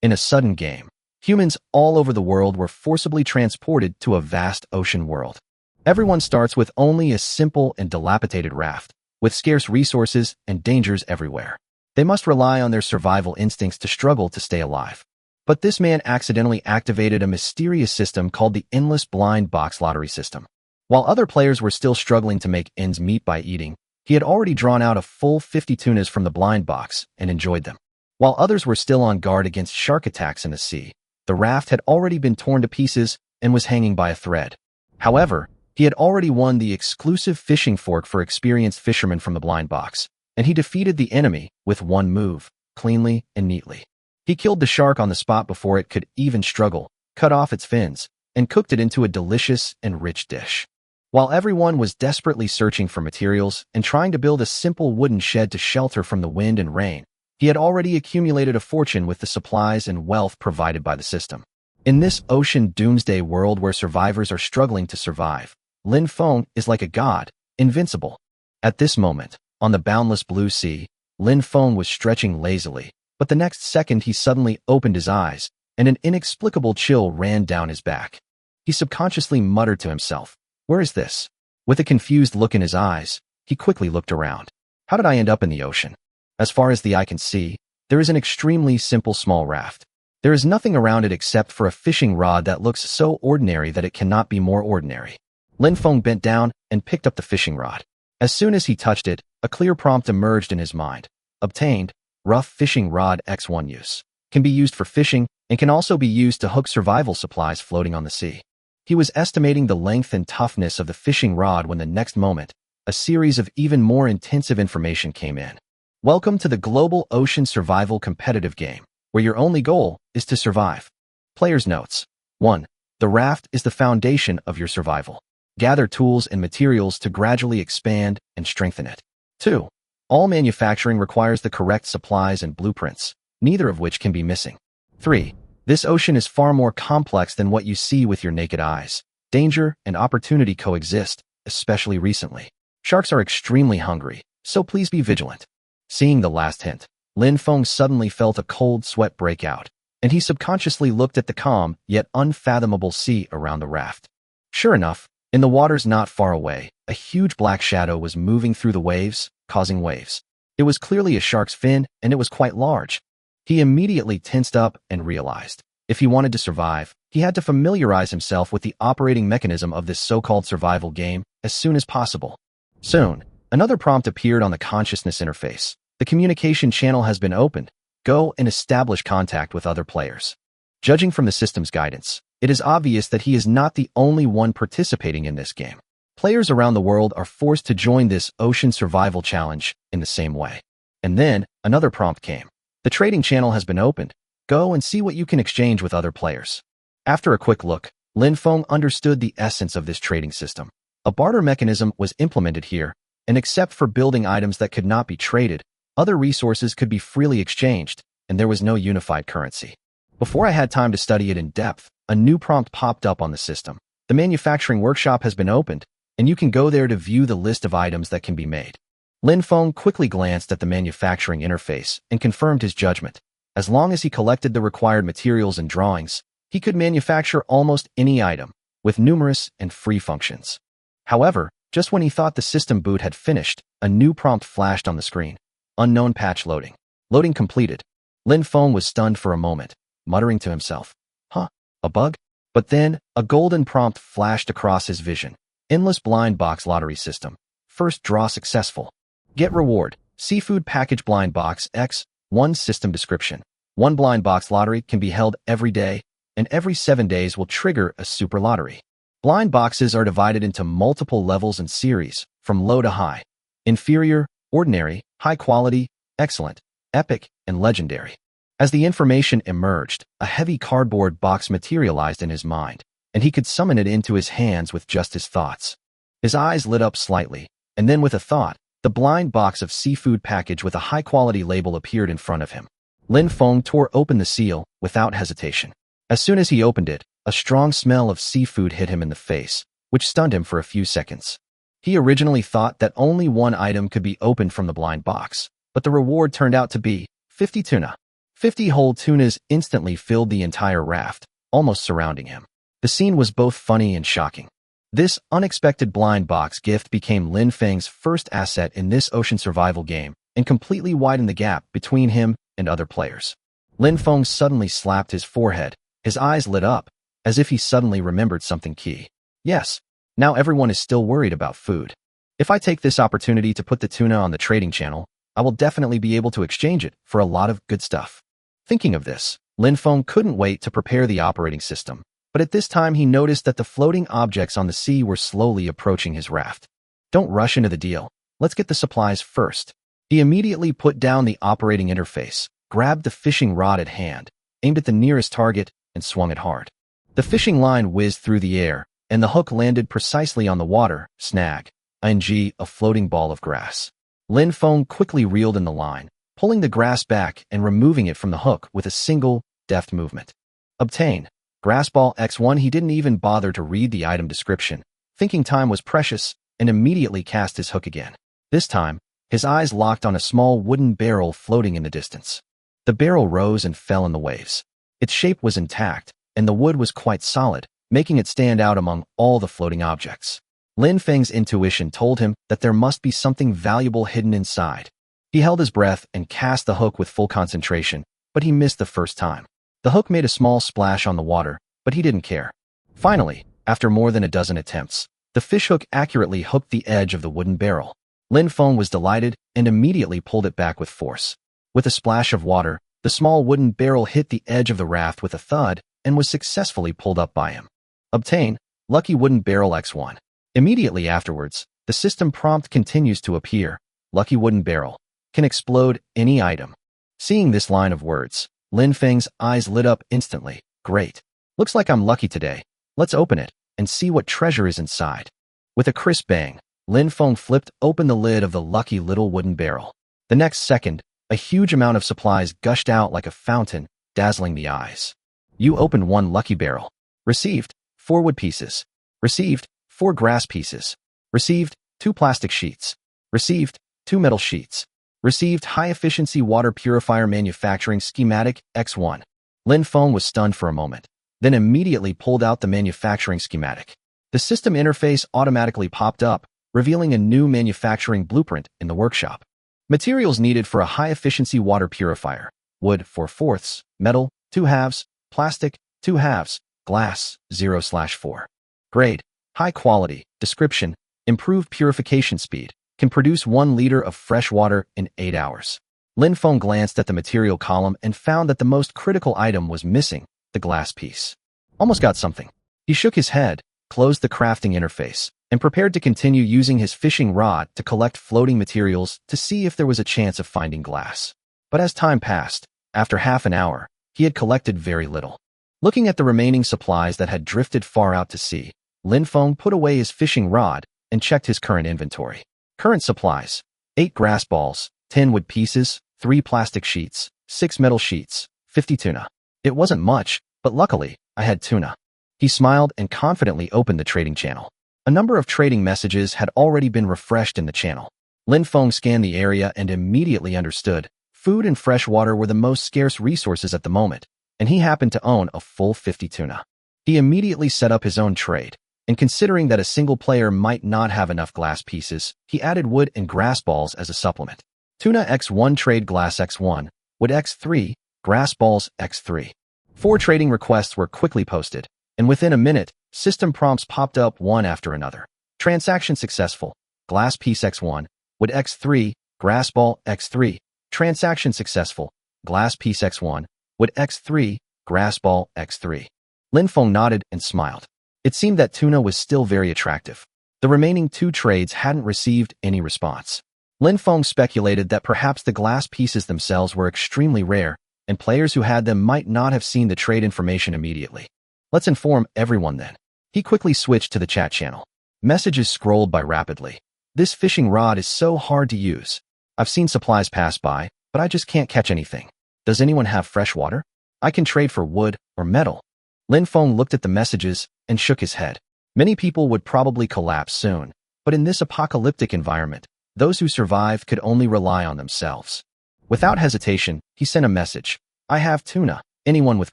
In a sudden game, humans all over the world were forcibly transported to a vast ocean world. Everyone starts with only a simple and dilapidated raft, with scarce resources and dangers everywhere. They must rely on their survival instincts to struggle to stay alive. But this man accidentally activated a mysterious system called the endless blind box lottery system. While other players were still struggling to make ends meet by eating, he had already drawn out a full 50 tunas from the blind box and enjoyed them. While others were still on guard against shark attacks in the sea, the raft had already been torn to pieces and was hanging by a thread. However, he had already won the exclusive fishing fork for experienced fishermen from the blind box, and he defeated the enemy with one move, cleanly and neatly. He killed the shark on the spot before it could even struggle, cut off its fins, and cooked it into a delicious and rich dish. While everyone was desperately searching for materials and trying to build a simple wooden shed to shelter from the wind and rain, he had already accumulated a fortune with the supplies and wealth provided by the system. In this ocean doomsday world where survivors are struggling to survive, Lin Feng is like a god, invincible. At this moment, on the boundless blue sea, Lin Feng was stretching lazily, but the next second he suddenly opened his eyes, and an inexplicable chill ran down his back. He subconsciously muttered to himself, "Where is this?" With a confused look in his eyes, he quickly looked around. How did I end up in the ocean? As far as the eye can see, there is an extremely simple small raft. There is nothing around it except for a fishing rod that looks so ordinary that it cannot be more ordinary. Lin Feng bent down and picked up the fishing rod. As soon as he touched it, a clear prompt emerged in his mind. Obtained, rough fishing rod X1 use. Can be used for fishing and can also be used to hook survival supplies floating on the sea. He was estimating the length and toughness of the fishing rod when the next moment, a series of even more intensive information came in. Welcome to the Global Ocean Survival Competitive Game, where your only goal is to survive. Player's notes. 1. The raft is the foundation of your survival. Gather tools and materials to gradually expand and strengthen it. 2. All manufacturing requires the correct supplies and blueprints, neither of which can be missing. 3. This ocean is far more complex than what you see with your naked eyes. Danger and opportunity coexist, especially recently. Sharks are extremely hungry, so please be vigilant. Seeing the last hint, Lin Feng suddenly felt a cold sweat break out, and he subconsciously looked at the calm yet unfathomable sea around the raft. Sure enough, in the waters not far away, a huge black shadow was moving through the waves, causing waves. It was clearly a shark's fin, and it was quite large. He immediately tensed up and realized, if he wanted to survive, he had to familiarize himself with the operating mechanism of this so-called survival game as soon as possible. Soon, another prompt appeared on the consciousness interface. The communication channel has been opened. Go and establish contact with other players. Judging from the system's guidance, it is obvious that he is not the only one participating in this game. Players around the world are forced to join this ocean survival challenge in the same way. And then, another prompt came. The trading channel has been opened. Go and see what you can exchange with other players. After a quick look, Lin Feng understood the essence of this trading system. A barter mechanism was implemented here, and except for building items that could not be traded, other resources could be freely exchanged, and there was no unified currency. Before I had time to study it in depth, a new prompt popped up on the system. The manufacturing workshop has been opened, and you can go there to view the list of items that can be made. Lin Feng quickly glanced at the manufacturing interface and confirmed his judgment. As long as he collected the required materials and drawings, he could manufacture almost any item, with numerous and free functions. However, just when he thought the system boot had finished, a new prompt flashed on the screen. Unknown patch loading. Loading completed. Lin Feng was stunned for a moment, muttering to himself, "Huh, a bug?" But then, a golden prompt flashed across his vision. Endless blind box lottery system. First draw successful. Get reward. Seafood package blind box X1 system description. One blind box lottery can be held every day, and every 7 days will trigger a super lottery. Blind boxes are divided into multiple levels and series, from low to high. Inferior, ordinary, high quality, excellent, epic, and legendary. As the information emerged, a heavy cardboard box materialized in his mind, and he could summon it into his hands with just his thoughts. His eyes lit up slightly, and then with a thought, the blind box of seafood package with a high-quality label appeared in front of him. Lin Feng tore open the seal without hesitation. As soon as he opened it, a strong smell of seafood hit him in the face, which stunned him for a few seconds. He originally thought that only one item could be opened from the blind box, but the reward turned out to be 50 tuna. 50 whole tunas instantly filled the entire raft, almost surrounding him. The scene was both funny and shocking. This unexpected blind box gift became Lin Feng's first asset in this ocean survival game and completely widened the gap between him and other players. Lin Feng suddenly slapped his forehead. His eyes lit up, as if he suddenly remembered something key. Yes, now everyone is still worried about food. If I take this opportunity to put the tuna on the trading channel, I will definitely be able to exchange it for a lot of good stuff. Thinking of this, Lin Feng couldn't wait to prepare the operating system, but at this time he noticed that the floating objects on the sea were slowly approaching his raft. Don't rush into the deal. Let's get the supplies first. He immediately put down the operating interface, grabbed the fishing rod at hand, aimed at the nearest target, and swung it hard. The fishing line whizzed through the air, and the hook landed precisely on the water. Snag. ing, a floating ball of grass. Lin Feng quickly reeled in the line, pulling the grass back and removing it from the hook with a single, deft movement. Obtain. Grass ball X1. He didn't even bother to read the item description, thinking time was precious, and immediately cast his hook again. This time, his eyes locked on a small wooden barrel floating in the distance. The barrel rose and fell in the waves. Its shape was intact, and the wood was quite solid, making it stand out among all the floating objects. Lin Feng's intuition told him that there must be something valuable hidden inside. He held his breath and cast the hook with full concentration, but he missed the first time. The hook made a small splash on the water, but he didn't care. Finally, after more than a dozen attempts, the fishhook accurately hooked the edge of the wooden barrel. Lin Feng was delighted and immediately pulled it back with force. With a splash of water, the small wooden barrel hit the edge of the raft with a thud and was successfully pulled up by him. Obtain. Lucky wooden barrel X1. Immediately afterwards, the system prompt continues to appear. Lucky wooden barrel. Can explode any item. Seeing this line of words, Lin Feng's eyes lit up instantly. Great. Looks like I'm lucky today. Let's open it and see what treasure is inside. With a crisp bang, Lin Feng flipped open the lid of the lucky little wooden barrel. The next second, a huge amount of supplies gushed out like a fountain, dazzling the eyes. You opened one lucky barrel. Received 4 wood pieces. Received 4 grass pieces. Received 2 plastic sheets. Received 2 metal sheets. Received high-efficiency water purifier manufacturing schematic X1. Lin Feng was stunned for a moment, then immediately pulled out the manufacturing schematic. The system interface automatically popped up, revealing a new manufacturing blueprint in the workshop. Materials needed for a high-efficiency water purifier: wood 4/4, metal 2/2, plastic 2/2, glass 0/4. Grade: high quality. Description: improved purification speed. Can produce 1 liter of fresh water in 8 hours. Lin Feng glanced at the material column and found that the most critical item was missing: the glass piece. Almost got something. He shook his head, closed the crafting interface, and prepared to continue using his fishing rod to collect floating materials to see if there was a chance of finding glass. But as time passed, after half an hour, he had collected very little. Looking at the remaining supplies that had drifted far out to sea, Lin Feng put away his fishing rod and checked his current inventory. Current supplies: 8 grass balls, 10 wood pieces, 3 plastic sheets, 6 metal sheets, 50 tuna. It wasn't much, but luckily, I had tuna. He smiled and confidently opened the trading channel. A number of trading messages had already been refreshed in the channel. Lin Feng scanned the area and immediately understood food and fresh water were the most scarce resources at the moment, and he happened to own a full 50 tuna. He immediately set up his own trade, and considering that a single player might not have enough glass pieces, he added wood and grass balls as a supplement. Tuna X1 trade glass X1, wood X3, grass balls X3. 4 trading requests were quickly posted, and within a minute, system prompts popped up one after another. Transaction successful. Glass piece X1, wood X3, grass ball X3. Transaction successful. Glass piece X1, wood X3, grass ball X3. Lin Feng nodded and smiled. It seemed that tuna was still very attractive. The remaining 2 trades hadn't received any response. Lin Feng speculated that perhaps the glass pieces themselves were extremely rare, and players who had them might not have seen the trade information immediately. Let's inform everyone then. He quickly switched to the chat channel. Messages scrolled by rapidly. This fishing rod is so hard to use. I've seen supplies pass by, but I just can't catch anything. Does anyone have fresh water? I can trade for wood or metal. Lin Feng looked at the messages and shook his head. Many people would probably collapse soon, but in this apocalyptic environment, those who survived could only rely on themselves. Without hesitation, he sent a message. I have tuna. Anyone with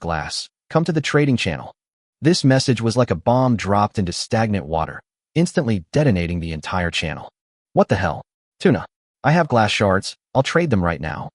glass, come to the trading channel. This message was like a bomb dropped into stagnant water, instantly detonating the entire channel. What the hell? Tuna. I have glass shards. I'll trade them right now.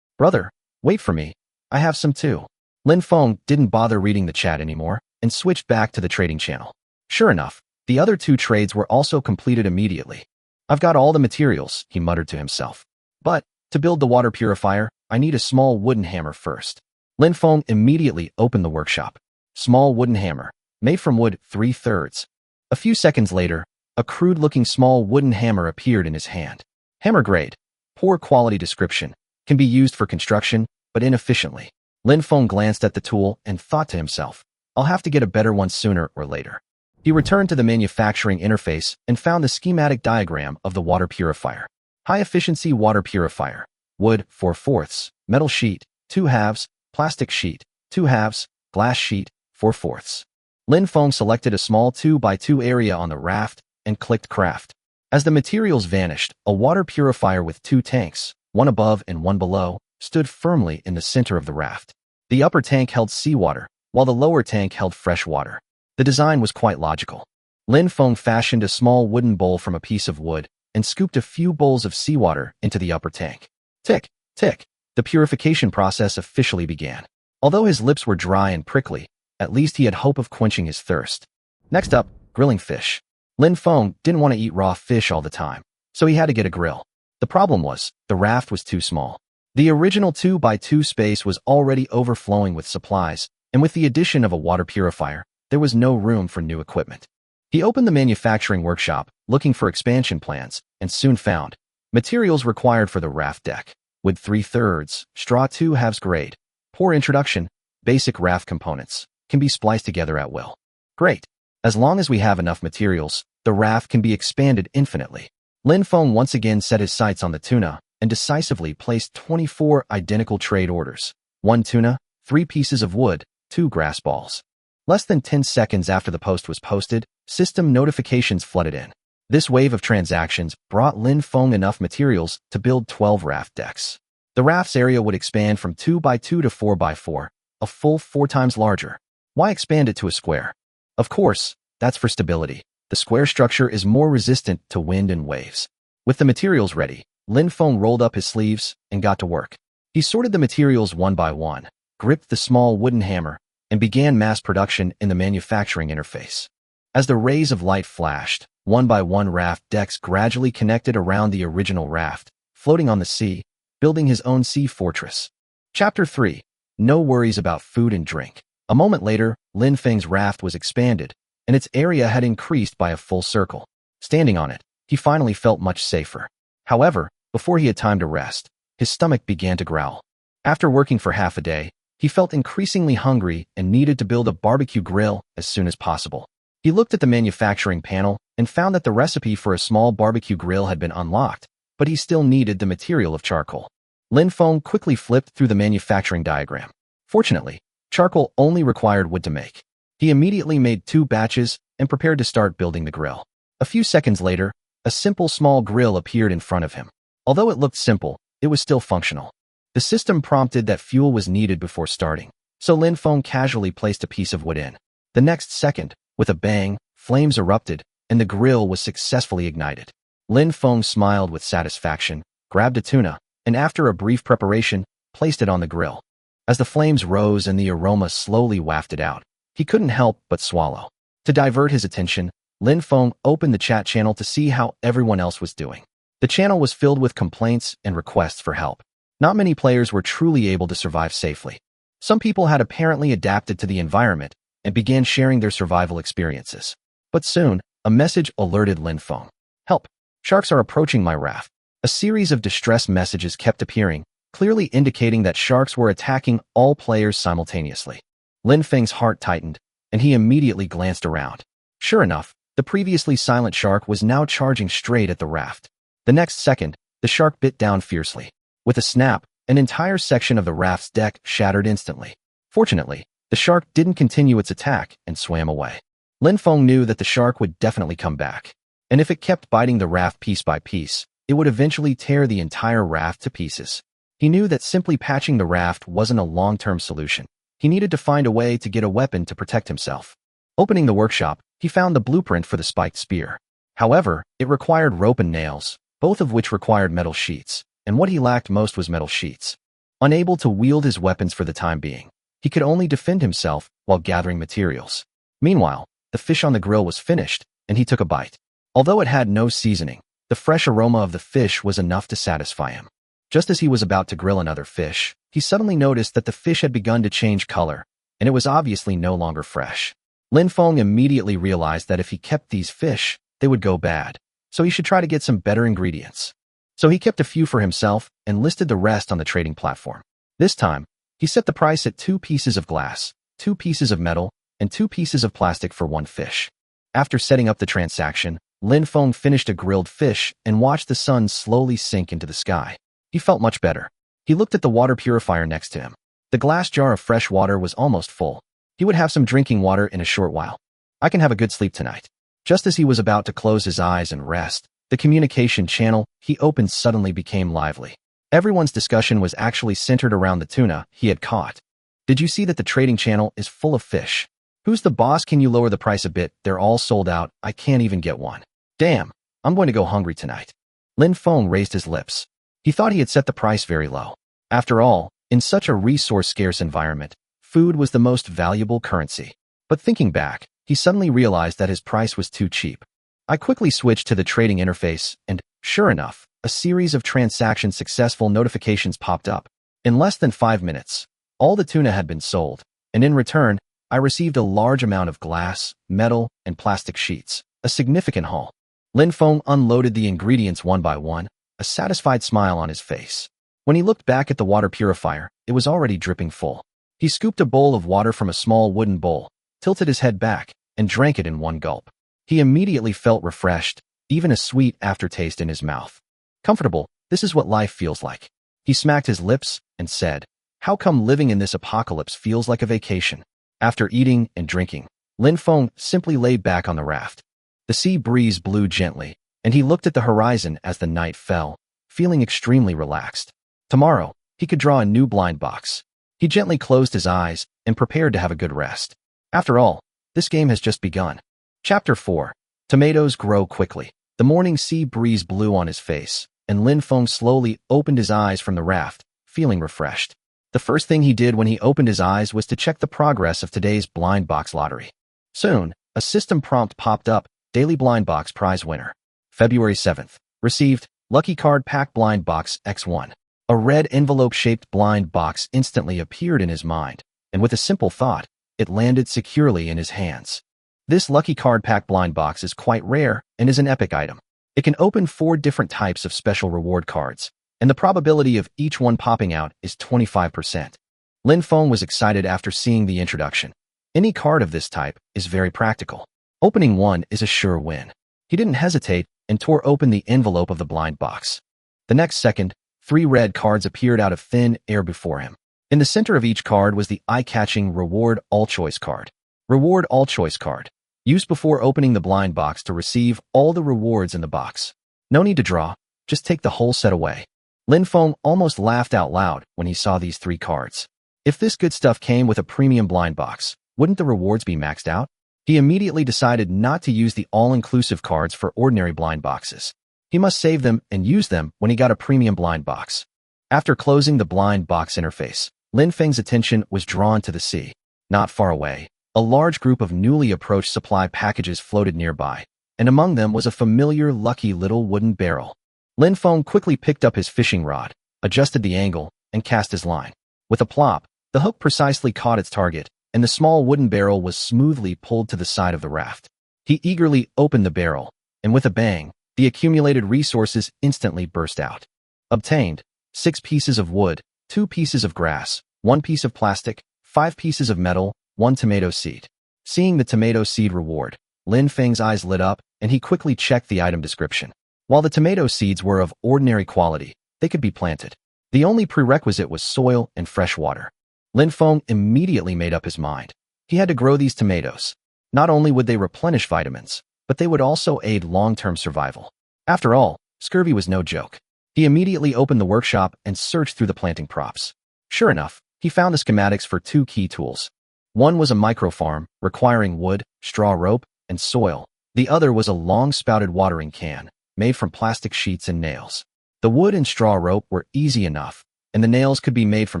Brother, wait for me. I have some too. Lin Feng didn't bother reading the chat anymore and switched back to the trading channel. Sure enough, the other two trades were also completed immediately. I've got all the materials, he muttered to himself. But, to build the water purifier, I need a small wooden hammer first. Lin Feng immediately opened the workshop. Small wooden hammer, made from wood 3/3. A few seconds later, a crude-looking small wooden hammer appeared in his hand. Hammer grade, poor quality description, can be used for construction, but inefficiently. Lin Feng glanced at the tool and thought to himself, I'll have to get a better one sooner or later. He returned to the manufacturing interface and found the schematic diagram of the water purifier. High-efficiency water purifier. Wood 4/4, metal sheet 2/2, plastic sheet 2/2, glass sheet 4/4. Lin Feng selected a small 2x2 area on the raft and clicked craft. As the materials vanished, a water purifier with 2 tanks, one above and one below, stood firmly in the center of the raft. The upper tank held seawater, while the lower tank held fresh water. The design was quite logical. Lin Feng fashioned a small wooden bowl from a piece of wood and scooped a few bowls of seawater into the upper tank. Tick, tick, the purification process officially began. Although his lips were dry and prickly, at least he had hope of quenching his thirst. Next up, grilling fish. Lin Feng didn't want to eat raw fish all the time, so he had to get a grill. The problem was, the raft was too small. The original 2x2 space was already overflowing with supplies, and with the addition of a water purifier, there was no room for new equipment. He opened the manufacturing workshop, looking for expansion plans, and soon found materials required for the raft deck. Wood 3/3, straw 2/2 grade. Poor introduction, basic raft components, can be spliced together at will. Great. As long as we have enough materials, the raft can be expanded infinitely. Lin Feng once again set his sights on the tuna and decisively placed 24 identical trade orders. 1 tuna, 3 pieces of wood, 2 grass balls. Less than 10 seconds after the post was posted, system notifications flooded in. This wave of transactions brought Lin Feng enough materials to build 12 raft decks. The raft's area would expand from 2x2 to 4x4, a full 4 times larger. Why expand it to a square? Of course, that's for stability. The square structure is more resistant to wind and waves. With the materials ready, Lin Feng rolled up his sleeves and got to work. He sorted the materials one by one, gripped the small wooden hammer, and began mass production in the manufacturing interface. As the rays of light flashed, one by one raft decks gradually connected around the original raft, floating on the sea, building his own sea fortress. Chapter 3. No worries about food and drink. A moment later, Lin Feng's raft was expanded, and its area had increased by a full circle. Standing on it, he finally felt much safer. However, before he had time to rest, his stomach began to growl. After working for half a day, he felt increasingly hungry and needed to build a barbecue grill as soon as possible. He looked at the manufacturing panel and found that the recipe for a small barbecue grill had been unlocked, but he still needed the material of charcoal. Lin Feng quickly flipped through the manufacturing diagram. Fortunately, charcoal only required wood to make. He immediately made 2 batches and prepared to start building the grill. A few seconds later, a simple small grill appeared in front of him. Although it looked simple, it was still functional. The system prompted that fuel was needed before starting, so Lin Feng casually placed a piece of wood in. The next second, with a bang, flames erupted, and the grill was successfully ignited. Lin Feng smiled with satisfaction, grabbed a tuna, and after a brief preparation, placed it on the grill. As the flames rose and the aroma slowly wafted out, he couldn't help but swallow. To divert his attention, Lin Feng opened the chat channel to see how everyone else was doing. The channel was filled with complaints and requests for help. Not many players were truly able to survive safely. Some people had apparently adapted to the environment and began sharing their survival experiences. But soon, a message alerted Lin Feng. Help! Sharks are approaching my raft. A series of distress messages kept appearing, clearly indicating that sharks were attacking all players simultaneously. Lin Feng's heart tightened, and he immediately glanced around. Sure enough, the previously silent shark was now charging straight at the raft. The next second, the shark bit down fiercely. With a snap, an entire section of the raft's deck shattered instantly. Fortunately, the shark didn't continue its attack and swam away. Lin Feng knew that the shark would definitely come back, and if it kept biting the raft piece by piece, it would eventually tear the entire raft to pieces. He knew that simply patching the raft wasn't a long-term solution. He needed to find a way to get a weapon to protect himself. Opening the workshop, he found the blueprint for the spiked spear. However, it required rope and nails, both of which required metal sheets, and what he lacked most was metal sheets. Unable to wield his weapons for the time being, he could only defend himself while gathering materials. Meanwhile, the fish on the grill was finished, and he took a bite. Although it had no seasoning, the fresh aroma of the fish was enough to satisfy him. Just as he was about to grill another fish, he suddenly noticed that the fish had begun to change color, and it was obviously no longer fresh. Lin Feng immediately realized that if he kept these fish, they would go bad, so he should try to get some better ingredients. So he kept a few for himself and listed the rest on the trading platform. This time, he set the price at 2 pieces of glass, 2 pieces of metal, and 2 pieces of plastic for 1 fish. After setting up the transaction, Lin Feng finished a grilled fish and watched the sun slowly sink into the sky. He felt much better. He looked at the water purifier next to him. The glass jar of fresh water was almost full. He would have some drinking water in a short while. I can have a good sleep tonight. Just as he was about to close his eyes and rest, the communication channel he opened suddenly became lively. Everyone's discussion was actually centered around the tuna he had caught. Did you see that the trading channel is full of fish? Who's the boss? Can you lower the price a bit? They're all sold out. I can't even get one. Damn, I'm going to go hungry tonight. Lin Feng raised his lips. He thought he had set the price very low. After all, in such a resource-scarce environment, food was the most valuable currency. But thinking back, he suddenly realized that his price was too cheap. I quickly switched to the trading interface, and, sure enough, a series of transaction successful notifications popped up. In less than 5 minutes, all the tuna had been sold, and in return, I received a large amount of glass, metal, and plastic sheets, a significant haul. Lin Feng unloaded the ingredients one by one, a satisfied smile on his face. When he looked back at the water purifier, it was already dripping full. He scooped a bowl of water from a small wooden bowl, tilted his head back, and drank it in one gulp. He immediately felt refreshed, even a sweet aftertaste in his mouth. Comfortable, this is what life feels like. He smacked his lips and said, "How come living in this apocalypse feels like a vacation?" After eating and drinking, Lin Feng simply lay back on the raft. The sea breeze blew gently, and he looked at the horizon as the night fell, feeling extremely relaxed. Tomorrow, he could draw a new blind box. He gently closed his eyes and prepared to have a good rest. After all, this game has just begun. Chapter 4. Tomatoes grow quickly. The morning sea breeze blew on his face, and Lin Feng slowly opened his eyes from the raft, feeling refreshed. The first thing he did when he opened his eyes was to check the progress of today's blind box lottery. Soon, a system prompt popped up, Daily Blind Box Prize Winner. February 7th. Received, Lucky Card Pack Blind Box X1. A red envelope-shaped blind box instantly appeared in his mind, and with a simple thought, it landed securely in his hands. This Lucky Card Pack blind box is quite rare and is an epic item. It can open 4 different types of special reward cards, and the probability of each one popping out is 25%. Lin Feng was excited after seeing the introduction. Any card of this type is very practical. Opening one is a sure win. He didn't hesitate and tore open the envelope of the blind box. The next second, 3 red cards appeared out of thin air before him. In the center of each card was the eye-catching Reward All Choice card. Reward All Choice card. Used before opening the blind box to receive all the rewards in the box. No need to draw, just take the whole set away. Lin Feng almost laughed out loud when he saw these 3 cards. If this good stuff came with a premium blind box, wouldn't the rewards be maxed out? He immediately decided not to use the all-inclusive cards for ordinary blind boxes. He must save them and use them when he got a premium blind box. After closing the blind box interface, Lin Feng's attention was drawn to the sea. Not far away, a large group of newly approached supply packages floated nearby, and among them was a familiar lucky little wooden barrel. Lin Feng quickly picked up his fishing rod, adjusted the angle, and cast his line. With a plop, the hook precisely caught its target, and the small wooden barrel was smoothly pulled to the side of the raft. He eagerly opened the barrel, and with a bang, the accumulated resources instantly burst out. Obtained, 6 pieces of wood, 2 pieces of grass, 1 piece of plastic, 5 pieces of metal, 1 tomato seed. Seeing the tomato seed reward, Lin Feng's eyes lit up, and he quickly checked the item description. While the tomato seeds were of ordinary quality, they could be planted. The only prerequisite was soil and fresh water. Lin Feng immediately made up his mind. He had to grow these tomatoes. Not only would they replenish vitamins, but they would also aid long-term survival. After all, scurvy was no joke. He immediately opened the workshop and searched through the planting props. Sure enough, he found the schematics for two key tools. One was a microfarm, requiring wood, straw rope, and soil. The other was a long-spouted watering can, made from plastic sheets and nails. The wood and straw rope were easy enough, and the nails could be made from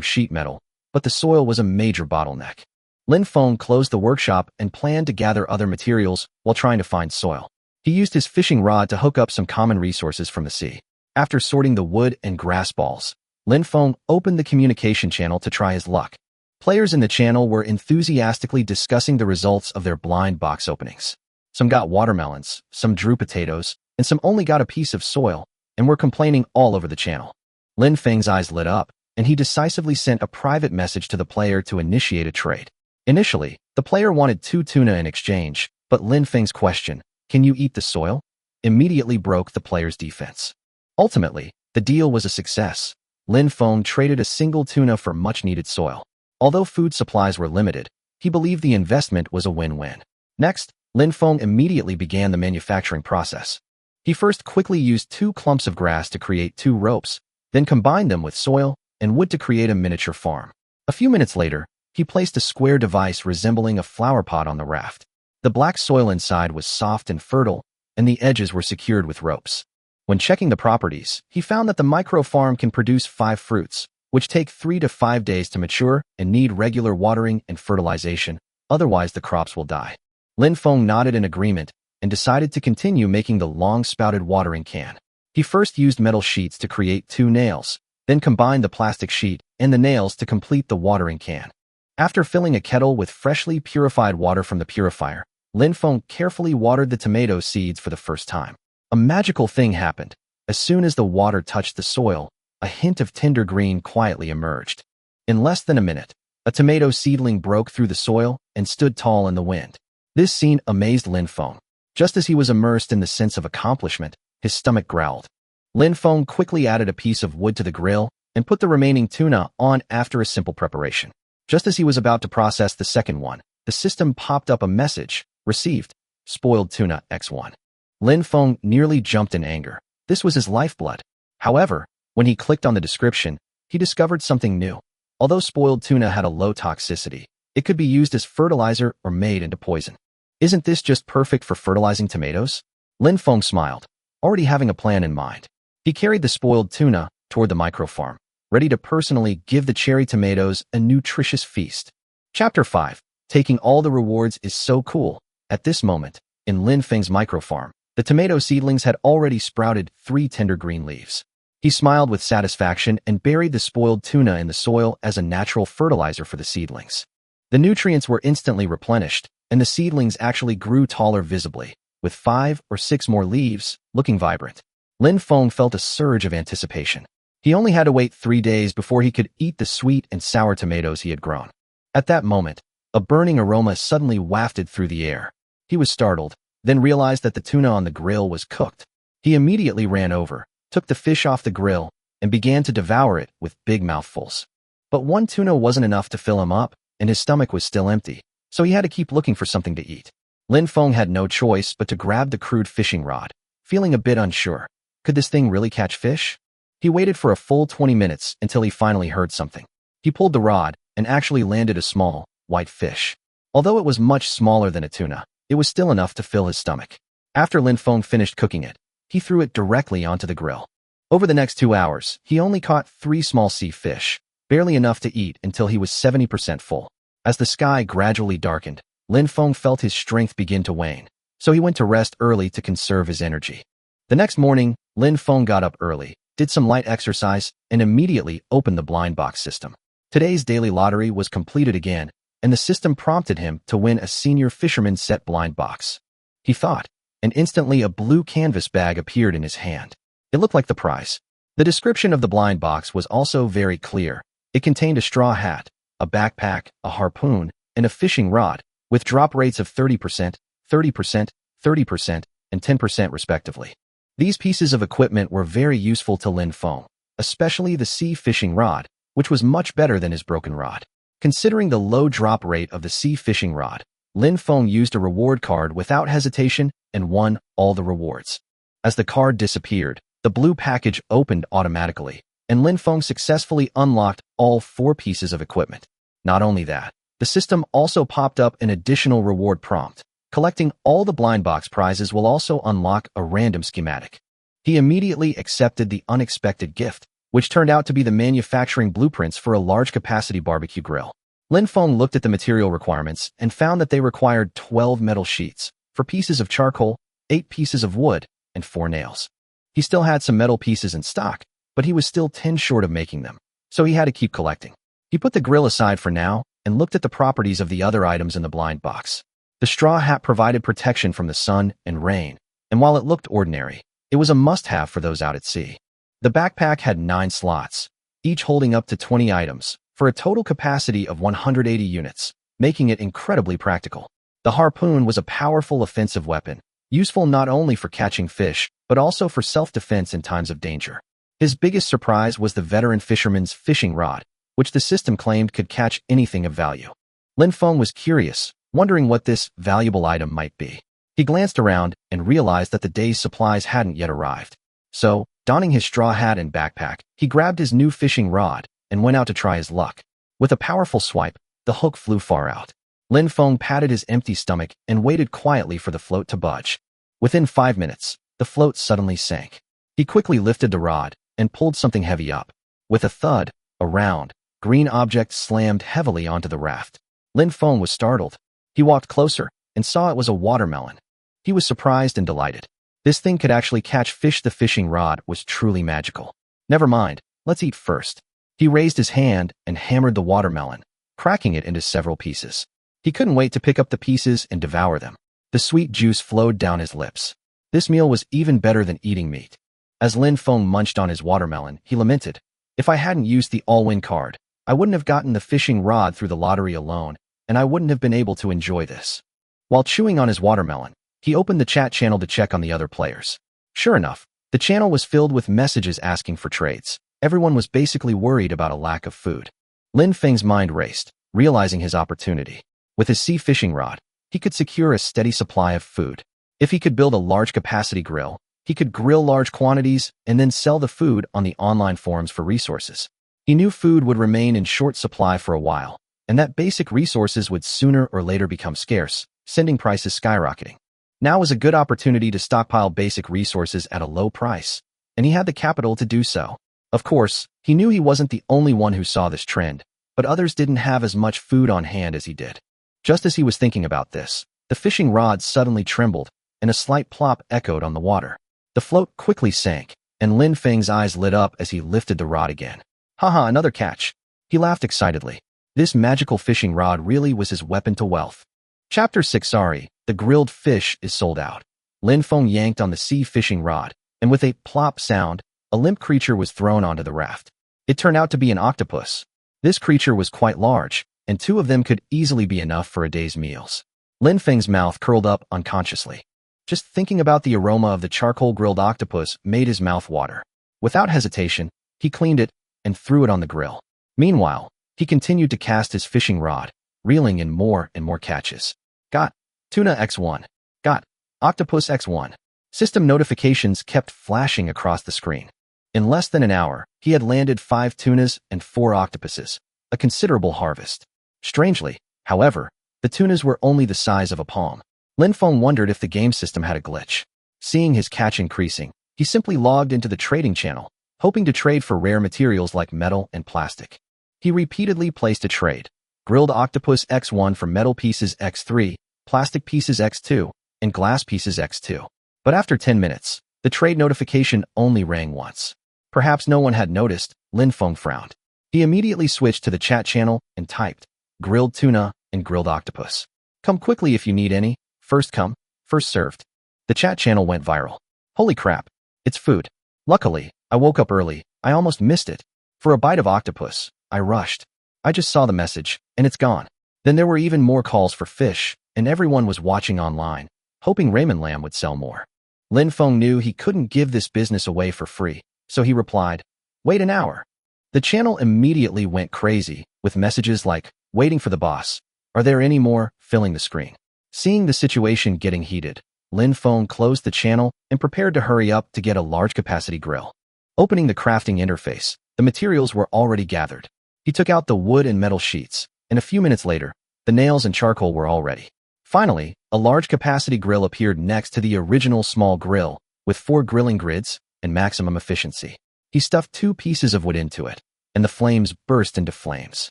sheet metal, but the soil was a major bottleneck. Lin Feng closed the workshop and planned to gather other materials while trying to find soil. He used his fishing rod to hook up some common resources from the sea. After sorting the wood and grass balls, Lin Feng opened the communication channel to try his luck. Players in the channel were enthusiastically discussing the results of their blind box openings. Some got watermelons, some drew potatoes, and some only got a piece of soil, and were complaining all over the channel. Lin Feng's eyes lit up, and he decisively sent a private message to the player to initiate a trade. Initially, the player wanted 2 tuna in exchange, but Lin Feng's question, "Can you eat the soil?" immediately broke the player's defense. Ultimately, the deal was a success. Lin Feng traded a single tuna for much-needed soil. Although food supplies were limited, he believed the investment was a win-win. Next, Lin Feng immediately began the manufacturing process. He first quickly used 2 clumps of grass to create 2 ropes, then combined them with soil and wood to create a miniature farm. A few minutes later, he placed a square device resembling a flower pot on the raft. The black soil inside was soft and fertile, and the edges were secured with ropes. When checking the properties, he found that the micro farm can produce 5 fruits, which take 3 to 5 days to mature and need regular watering and fertilization, otherwise the crops will die. Lin Feng nodded in agreement and decided to continue making the long-spouted watering can. He first used metal sheets to create 2 nails, then combined the plastic sheet and the nails to complete the watering can. After filling a kettle with freshly purified water from the purifier, Lin Feng carefully watered the tomato seeds for the first time. A magical thing happened. As soon as the water touched the soil, a hint of tender green quietly emerged. In less than a minute, a tomato seedling broke through the soil and stood tall in the wind. This scene amazed Lin Feng. Just as he was immersed in the sense of accomplishment, his stomach growled. Lin Feng quickly added a piece of wood to the grill and put the remaining tuna on after a simple preparation. Just as he was about to process the second one, the system popped up a message, "Received, spoiled tuna X1." Lin Feng nearly jumped in anger. This was his lifeblood. However, when he clicked on the description, he discovered something new. Although spoiled tuna had a low toxicity, it could be used as fertilizer or made into poison. Isn't this just perfect for fertilizing tomatoes? Lin Feng smiled, already having a plan in mind. He carried the spoiled tuna toward the microfarm, ready to personally give the cherry tomatoes a nutritious feast. Chapter 5. Taking all the rewards is so cool. At this moment, in Lin Feng's microfarm, the tomato seedlings had already sprouted 3 tender green leaves. He smiled with satisfaction and buried the spoiled tuna in the soil as a natural fertilizer for the seedlings. The nutrients were instantly replenished, and the seedlings actually grew taller visibly, with 5 or 6 more leaves, looking vibrant. Lin Feng felt a surge of anticipation. He only had to wait 3 days before he could eat the sweet and sour tomatoes he had grown. At that moment, a burning aroma suddenly wafted through the air. He was startled, then realized that the tuna on the grill was cooked. He immediately ran over, took the fish off the grill, and began to devour it with big mouthfuls. But one tuna wasn't enough to fill him up, and his stomach was still empty, so he had to keep looking for something to eat. Lin Feng had no choice but to grab the crude fishing rod, feeling a bit unsure. Could this thing really catch fish? He waited for a full 20 minutes until he finally heard something. He pulled the rod and actually landed a small, white fish. Although it was much smaller than a tuna, it was still enough to fill his stomach. After Lin Feng finished cooking it, he threw it directly onto the grill. Over the next 2 hours, he only caught 3 small sea fish, barely enough to eat until he was 70% full. As the sky gradually darkened, Lin Feng felt his strength begin to wane, so he went to rest early to conserve his energy. The next morning, Lin Feng got up early, did some light exercise, and immediately opened the blind box system. Today's daily lottery was completed again, and the system prompted him to win a senior fisherman set blind box. He thought, and instantly a blue canvas bag appeared in his hand. It looked like the prize. The description of the blind box was also very clear. It contained a straw hat, a backpack, a harpoon, and a fishing rod, with drop rates of 30%, 30%, 30%, and 10% respectively. These pieces of equipment were very useful to Lin Feng, especially the sea fishing rod, which was much better than his broken rod. Considering the low drop rate of the sea fishing rod, Lin Feng used a reward card without hesitation and won all the rewards. As the card disappeared, The blue package opened automatically, and Lin Feng successfully unlocked all 4 pieces of equipment. Not only that, the system also popped up an additional reward prompt. Collecting all the blind box prizes will also unlock a random schematic. He immediately accepted the unexpected gift, which turned out to be the manufacturing blueprints for a large-capacity barbecue grill. Lin Feng looked at the material requirements and found that they required 12 metal sheets, 4 pieces of charcoal, 8 pieces of wood, and 4 nails. He still had some metal pieces in stock, but he was still 10 short of making them, so he had to keep collecting. He put the grill aside for now and looked at the properties of the other items in the blind box. The straw hat provided protection from the sun and rain, and while it looked ordinary, it was a must-have for those out at sea. The backpack had 9 slots, each holding up to 20 items, for a total capacity of 180 units, making it incredibly practical. The harpoon was a powerful offensive weapon, useful not only for catching fish, but also for self-defense in times of danger. His biggest surprise was the veteran fisherman's fishing rod, which the system claimed could catch anything of value. Lin Feng was curious, wondering what this valuable item might be. He glanced around and realized that the day's supplies hadn't yet arrived. So, donning his straw hat and backpack, he grabbed his new fishing rod and went out to try his luck. With a powerful swipe, the hook flew far out. Lin Feng patted his empty stomach and waited quietly for the float to budge. Within 5 minutes, the float suddenly sank. He quickly lifted the rod and pulled something heavy up. With a thud, a round, green object slammed heavily onto the raft. Lin Feng was startled. He walked closer and saw it was a watermelon. He was surprised and delighted. This thing could actually catch fish. The fishing rod was truly magical. Never mind, let's eat first. He raised his hand and hammered the watermelon, cracking it into several pieces. He couldn't wait to pick up the pieces and devour them. The sweet juice flowed down his lips. This meal was even better than eating meat. As Lin Feng munched on his watermelon, he lamented, "If I hadn't used the all-win card, I wouldn't have gotten the fishing rod through the lottery alone, and I wouldn't have been able to enjoy this." While chewing on his watermelon, he opened the chat channel to check on the other players. Sure enough, the channel was filled with messages asking for trades. Everyone was basically worried about a lack of food. Lin Feng's mind raced, realizing his opportunity. With his sea fishing rod, he could secure a steady supply of food. If he could build a large-capacity grill, he could grill large quantities and then sell the food on the online forums for resources. He knew food would remain in short supply for a while, and that basic resources would sooner or later become scarce, sending prices skyrocketing. Now was a good opportunity to stockpile basic resources at a low price, and he had the capital to do so. Of course, he knew he wasn't the only one who saw this trend, but others didn't have as much food on hand as he did. Just as he was thinking about this, the fishing rod suddenly trembled, and a slight plop echoed on the water. The float quickly sank, and Lin Feng's eyes lit up as he lifted the rod again. Haha, another catch. He laughed excitedly. This magical fishing rod really was his weapon to wealth. Chapter 6. Sorry, the grilled fish is sold out. Lin Feng yanked on the sea fishing rod, and with a plop sound, a limp creature was thrown onto the raft. It turned out to be an octopus. This creature was quite large, and 2 of them could easily be enough for a day's meals. Lin Feng's mouth curled up unconsciously. Just thinking about the aroma of the charcoal grilled octopus made his mouth water. Without hesitation, he cleaned it and threw it on the grill. Meanwhile, he continued to cast his fishing rod, reeling in more and more catches. Got tuna X1. Got octopus X1. System notifications kept flashing across the screen. In less than an hour, he had landed 5 tunas and 4 octopuses, a considerable harvest. Strangely, however, the tunas were only the size of a palm. Lin Feng wondered if the game system had a glitch. Seeing his catch increasing, he simply logged into the trading channel, hoping to trade for rare materials like metal and plastic. He repeatedly placed a trade: grilled octopus X1 for metal pieces X3, plastic pieces X2, and glass pieces X2. But after 10 minutes, the trade notification only rang once. Perhaps no one had noticed. Lin Feng frowned. He immediately switched to the chat channel and typed, "Grilled tuna and grilled octopus. Come quickly if you need any. First come, first served." The chat channel went viral. Holy crap, it's food. Luckily, I woke up early. I almost missed it. For a bite of octopus, I rushed. I just saw the message, and it's gone. Then there were even more calls for fish, and everyone was watching online, hoping Raymond Lamb would sell more. Lin Feng knew he couldn't give this business away for free, so he replied, "Wait an hour." The channel immediately went crazy, with messages like, "Waiting for the boss. Are there any more?" filling the screen. Seeing the situation getting heated, Lin Feng closed the channel and prepared to hurry up to get a large-capacity grill. Opening the crafting interface, the materials were already gathered. He took out the wood and metal sheets, and a few minutes later, the nails and charcoal were all ready. Finally, a large-capacity grill appeared next to the original small grill, with 4 grilling grids and maximum efficiency. He stuffed 2 pieces of wood into it, and the flames burst into flames.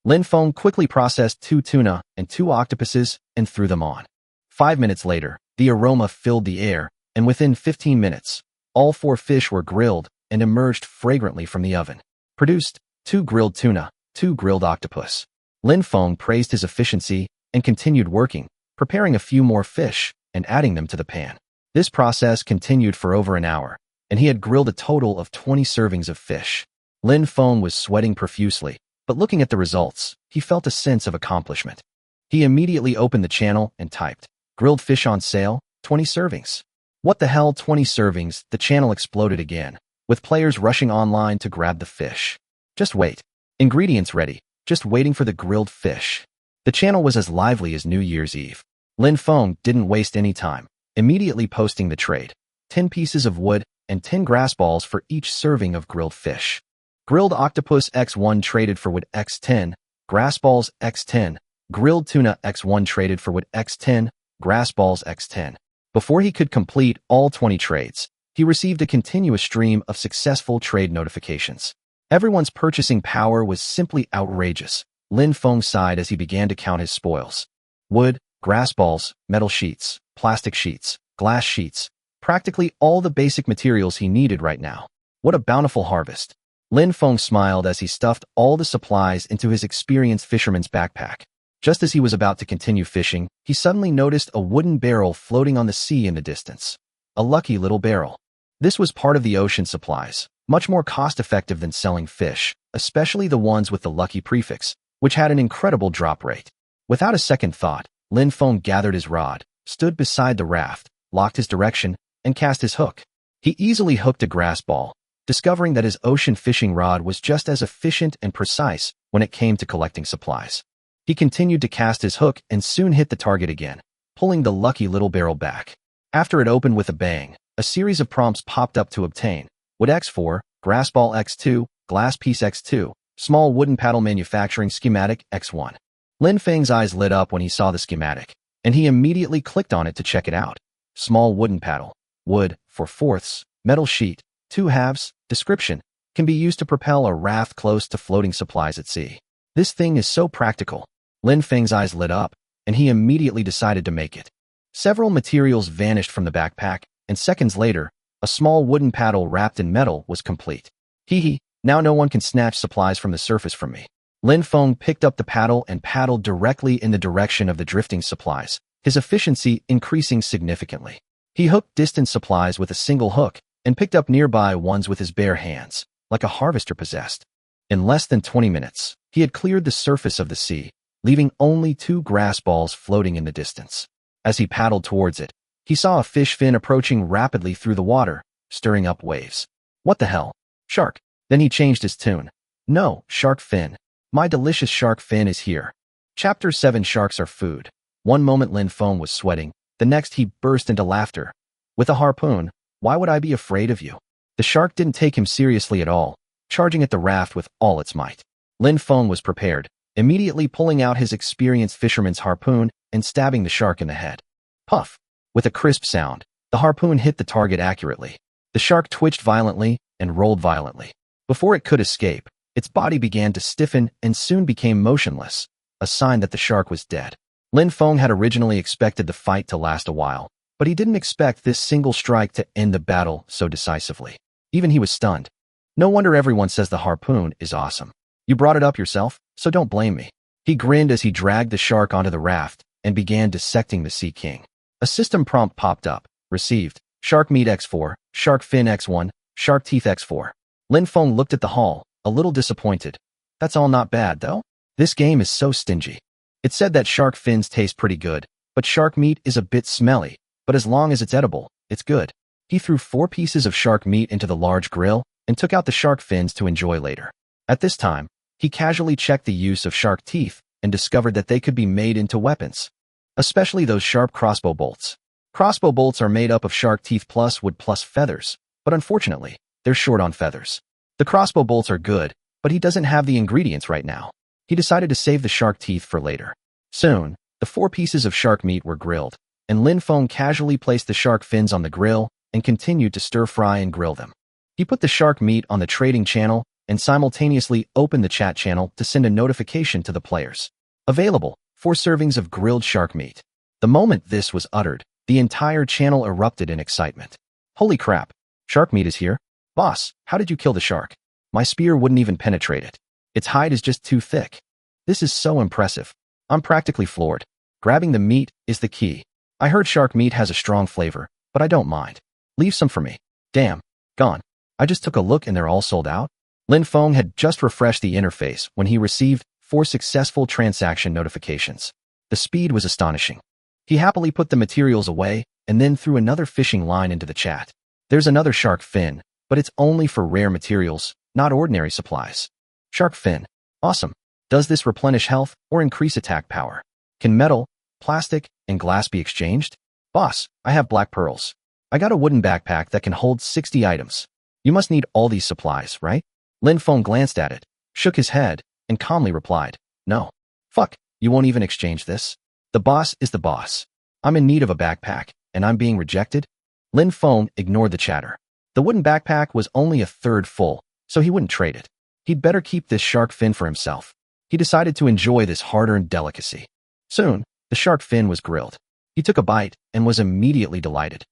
Lin Feng quickly processed 2 tuna and 2 octopuses and threw them on. 5 minutes later, the aroma filled the air, and within 15 minutes, all 4 fish were grilled and emerged fragrantly from the oven. Produced 2 grilled tuna, 2 grilled octopus. Lin Feng praised his efficiency and continued working, preparing a few more fish and adding them to the pan. This process continued for over an hour, and he had grilled a total of 20 servings of fish. Lin Feng was sweating profusely, but looking at the results, he felt a sense of accomplishment. He immediately opened the channel and typed, "Grilled fish on sale, 20 servings." What the hell, 20 servings? The channel exploded again, with players rushing online to grab the fish. Just wait. Ingredients ready, just waiting for the grilled fish. The channel was as lively as New Year's Eve. Lin Feng didn't waste any time, immediately posting the trade. 10 pieces of wood and 10 grass balls for each serving of grilled fish. Grilled octopus x1 traded for wood x10, grass balls x10, grilled tuna x1 traded for wood x10, grass balls x10. Before he could complete all 20 trades, he received a continuous stream of successful trade notifications. Everyone's purchasing power was simply outrageous. Lin Feng sighed as he began to count his spoils. Wood, grass balls, metal sheets, plastic sheets, glass sheets, practically all the basic materials he needed right now. What a bountiful harvest. Lin Feng smiled as he stuffed all the supplies into his experienced fisherman's backpack. Just as he was about to continue fishing, he suddenly noticed a wooden barrel floating on the sea in the distance. A lucky little barrel. This was part of the ocean supplies, much more cost-effective than selling fish, especially the ones with the lucky prefix, which had an incredible drop rate. Without a second thought, Lin Feng gathered his rod, stood beside the raft, locked his direction, and cast his hook. He easily hooked a grass ball, discovering that his ocean fishing rod was just as efficient and precise when it came to collecting supplies. He continued to cast his hook and soon hit the target again, pulling the lucky little barrel back. After it opened with a bang, a series of prompts popped up to obtain wood X4, grass ball X2, glass piece X2, small wooden paddle manufacturing schematic X1. Lin Feng's eyes lit up when he saw the schematic, and he immediately clicked on it to check it out. Small wooden paddle, wood, 4/4, metal sheet, 2 halves, description, can be used to propel a raft close to floating supplies at sea. This thing is so practical. Lin Feng's eyes lit up, and he immediately decided to make it. Several materials vanished from the backpack, and seconds later, a small wooden paddle wrapped in metal was complete. Hee, now no one can snatch supplies from the surface from me. Lin Feng picked up the paddle and paddled directly in the direction of the drifting supplies, his efficiency increasing significantly. He hooked distant supplies with a single hook and picked up nearby ones with his bare hands, like a harvester possessed. In less than 20 minutes, he had cleared the surface of the sea, leaving only 2 grass balls floating in the distance. As he paddled towards it, he saw a fish fin approaching rapidly through the water, stirring up waves. What the hell? Shark. Then he changed his tune. No, shark fin. My delicious shark fin is here. Chapter 7 Sharks are food. One moment Lin Feng was sweating, the next he burst into laughter. With a harpoon, why would I be afraid of you? The shark didn't take him seriously at all, charging at the raft with all its might. Lin Feng was prepared, immediately pulling out his experienced fisherman's harpoon and stabbing the shark in the head. Puff! With a crisp sound, the harpoon hit the target accurately. The shark twitched violently and rolled violently. Before it could escape, its body began to stiffen and soon became motionless, a sign that the shark was dead. Lin Feng had originally expected the fight to last a while, but he didn't expect this single strike to end the battle so decisively. Even he was stunned. No wonder everyone says the harpoon is awesome. You brought it up yourself, so don't blame me. He grinned as he dragged the shark onto the raft and began dissecting the Sea King. A system prompt popped up. Received. Shark meat X4, shark fin X1, shark teeth X4. Lin Feng looked at the haul, a little disappointed. That's all not bad, though. This game is so stingy. It said that shark fins taste pretty good, but shark meat is a bit smelly, but as long as it's edible, it's good. He threw 4 pieces of shark meat into the large grill and took out the shark fins to enjoy later. At this time, he casually checked the use of shark teeth and discovered that they could be made into weapons, especially those sharp crossbow bolts. Crossbow bolts are made up of shark teeth plus wood plus feathers, but unfortunately, they're short on feathers. The crossbow bolts are good, but he doesn't have the ingredients right now. He decided to save the shark teeth for later. Soon, the 4 pieces of shark meat were grilled, and Lin Feng casually placed the shark fins on the grill and continued to stir-fry and grill them. He put the shark meat on the trading channel and simultaneously opened the chat channel to send a notification to the players. Available, 4 servings of grilled shark meat. The moment this was uttered, the entire channel erupted in excitement. Holy crap! Shark meat is here? Boss, how did you kill the shark? My spear wouldn't even penetrate it. Its hide is just too thick. This is so impressive. I'm practically floored. Grabbing the meat is the key. I heard shark meat has a strong flavor, but I don't mind. Leave some for me. Damn. Gone. I just took a look and they're all sold out. Lin Feng had just refreshed the interface when he received 4 successful transaction notifications. The speed was astonishing. He happily put the materials away and then threw another fishing line into the chat. There's another shark fin, but it's only for rare materials, not ordinary supplies. Shark fin. Awesome. Does this replenish health or increase attack power? Can metal, plastic, and glass be exchanged? Boss, I have black pearls. I got a wooden backpack that can hold 60 items. You must need all these supplies, right? Lin Feng glanced at it, shook his head, and calmly replied, no. Fuck, you won't even exchange this? The boss is the boss. I'm in need of a backpack, and I'm being rejected? Lin Feng ignored the chatter. The wooden backpack was only a third full, so he wouldn't trade it. He'd better keep this shark fin for himself. He decided to enjoy this hard-earned delicacy. Soon, the shark fin was grilled. He took a bite and was immediately delighted.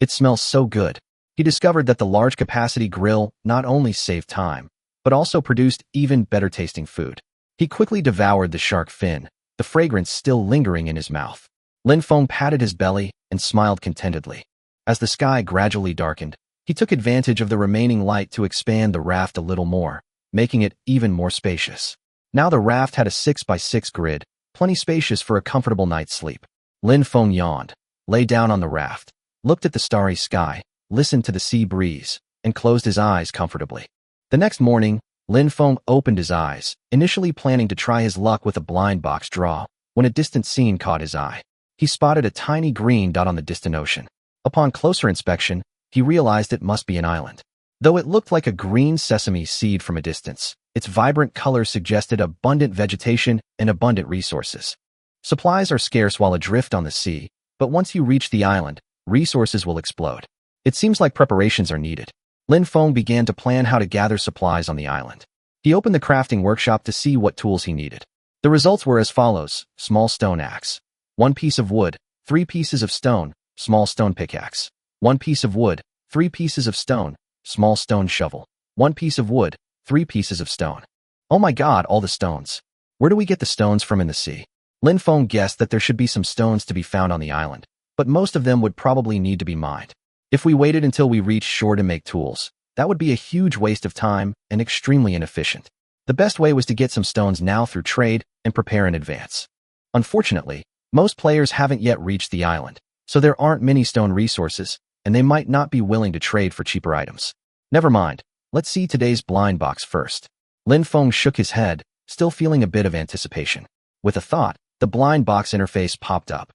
It smells so good. He discovered that the large-capacity grill not only saved time, but also produced even better-tasting food. He quickly devoured the shark fin, the fragrance still lingering in his mouth. Lin Feng patted his belly and smiled contentedly. As the sky gradually darkened, he took advantage of the remaining light to expand the raft a little more, making it even more spacious. Now the raft had a 6x6 grid, plenty spacious for a comfortable night's sleep. Lin Feng yawned, lay down on the raft, looked at the starry sky, listened to the sea breeze, and closed his eyes comfortably. The next morning, Lin Feng opened his eyes, initially planning to try his luck with a blind box draw, when a distant scene caught his eye. He spotted a tiny green dot on the distant ocean. Upon closer inspection, he realized it must be an island. Though it looked like a green sesame seed from a distance, its vibrant colors suggested abundant vegetation and abundant resources. Supplies are scarce while adrift on the sea, but once you reach the island, resources will explode. It seems like preparations are needed. Lin Feng began to plan how to gather supplies on the island. He opened the crafting workshop to see what tools he needed. The results were as follows: small stone axe, 1 piece of wood, 3 pieces of stone, small stone pickaxe, 1 piece of wood, 3 pieces of stone, small stone shovel, 1 piece of wood, 3 pieces of stone. Oh my god, all the stones. Where do we get the stones from in the sea? Lin Feng guessed that there should be some stones to be found on the island, but most of them would probably need to be mined. If we waited until we reached shore to make tools, that would be a huge waste of time and extremely inefficient. The best way was to get some stones now through trade and prepare in advance. Unfortunately, most players haven't yet reached the island, so there aren't many stone resources, and they might not be willing to trade for cheaper items. Never mind, let's see today's blind box first. Lin Feng shook his head, still feeling a bit of anticipation. With a thought, the blind box interface popped up.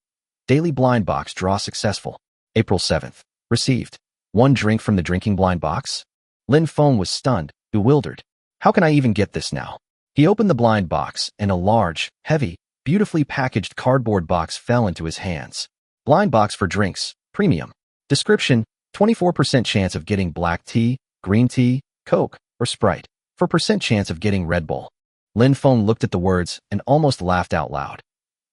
Daily blind box draw successful. April 7th. Received. 1 drink from the drinking blind box? Lin Feng was stunned, bewildered. How can I even get this now? He opened the blind box, and a large, heavy, beautifully packaged cardboard box fell into his hands. Blind box for drinks, premium. Description: 24% chance of getting black tea, green tea, Coke, or Sprite. 4% chance of getting Red Bull. Lin Feng looked at the words and almost laughed out loud.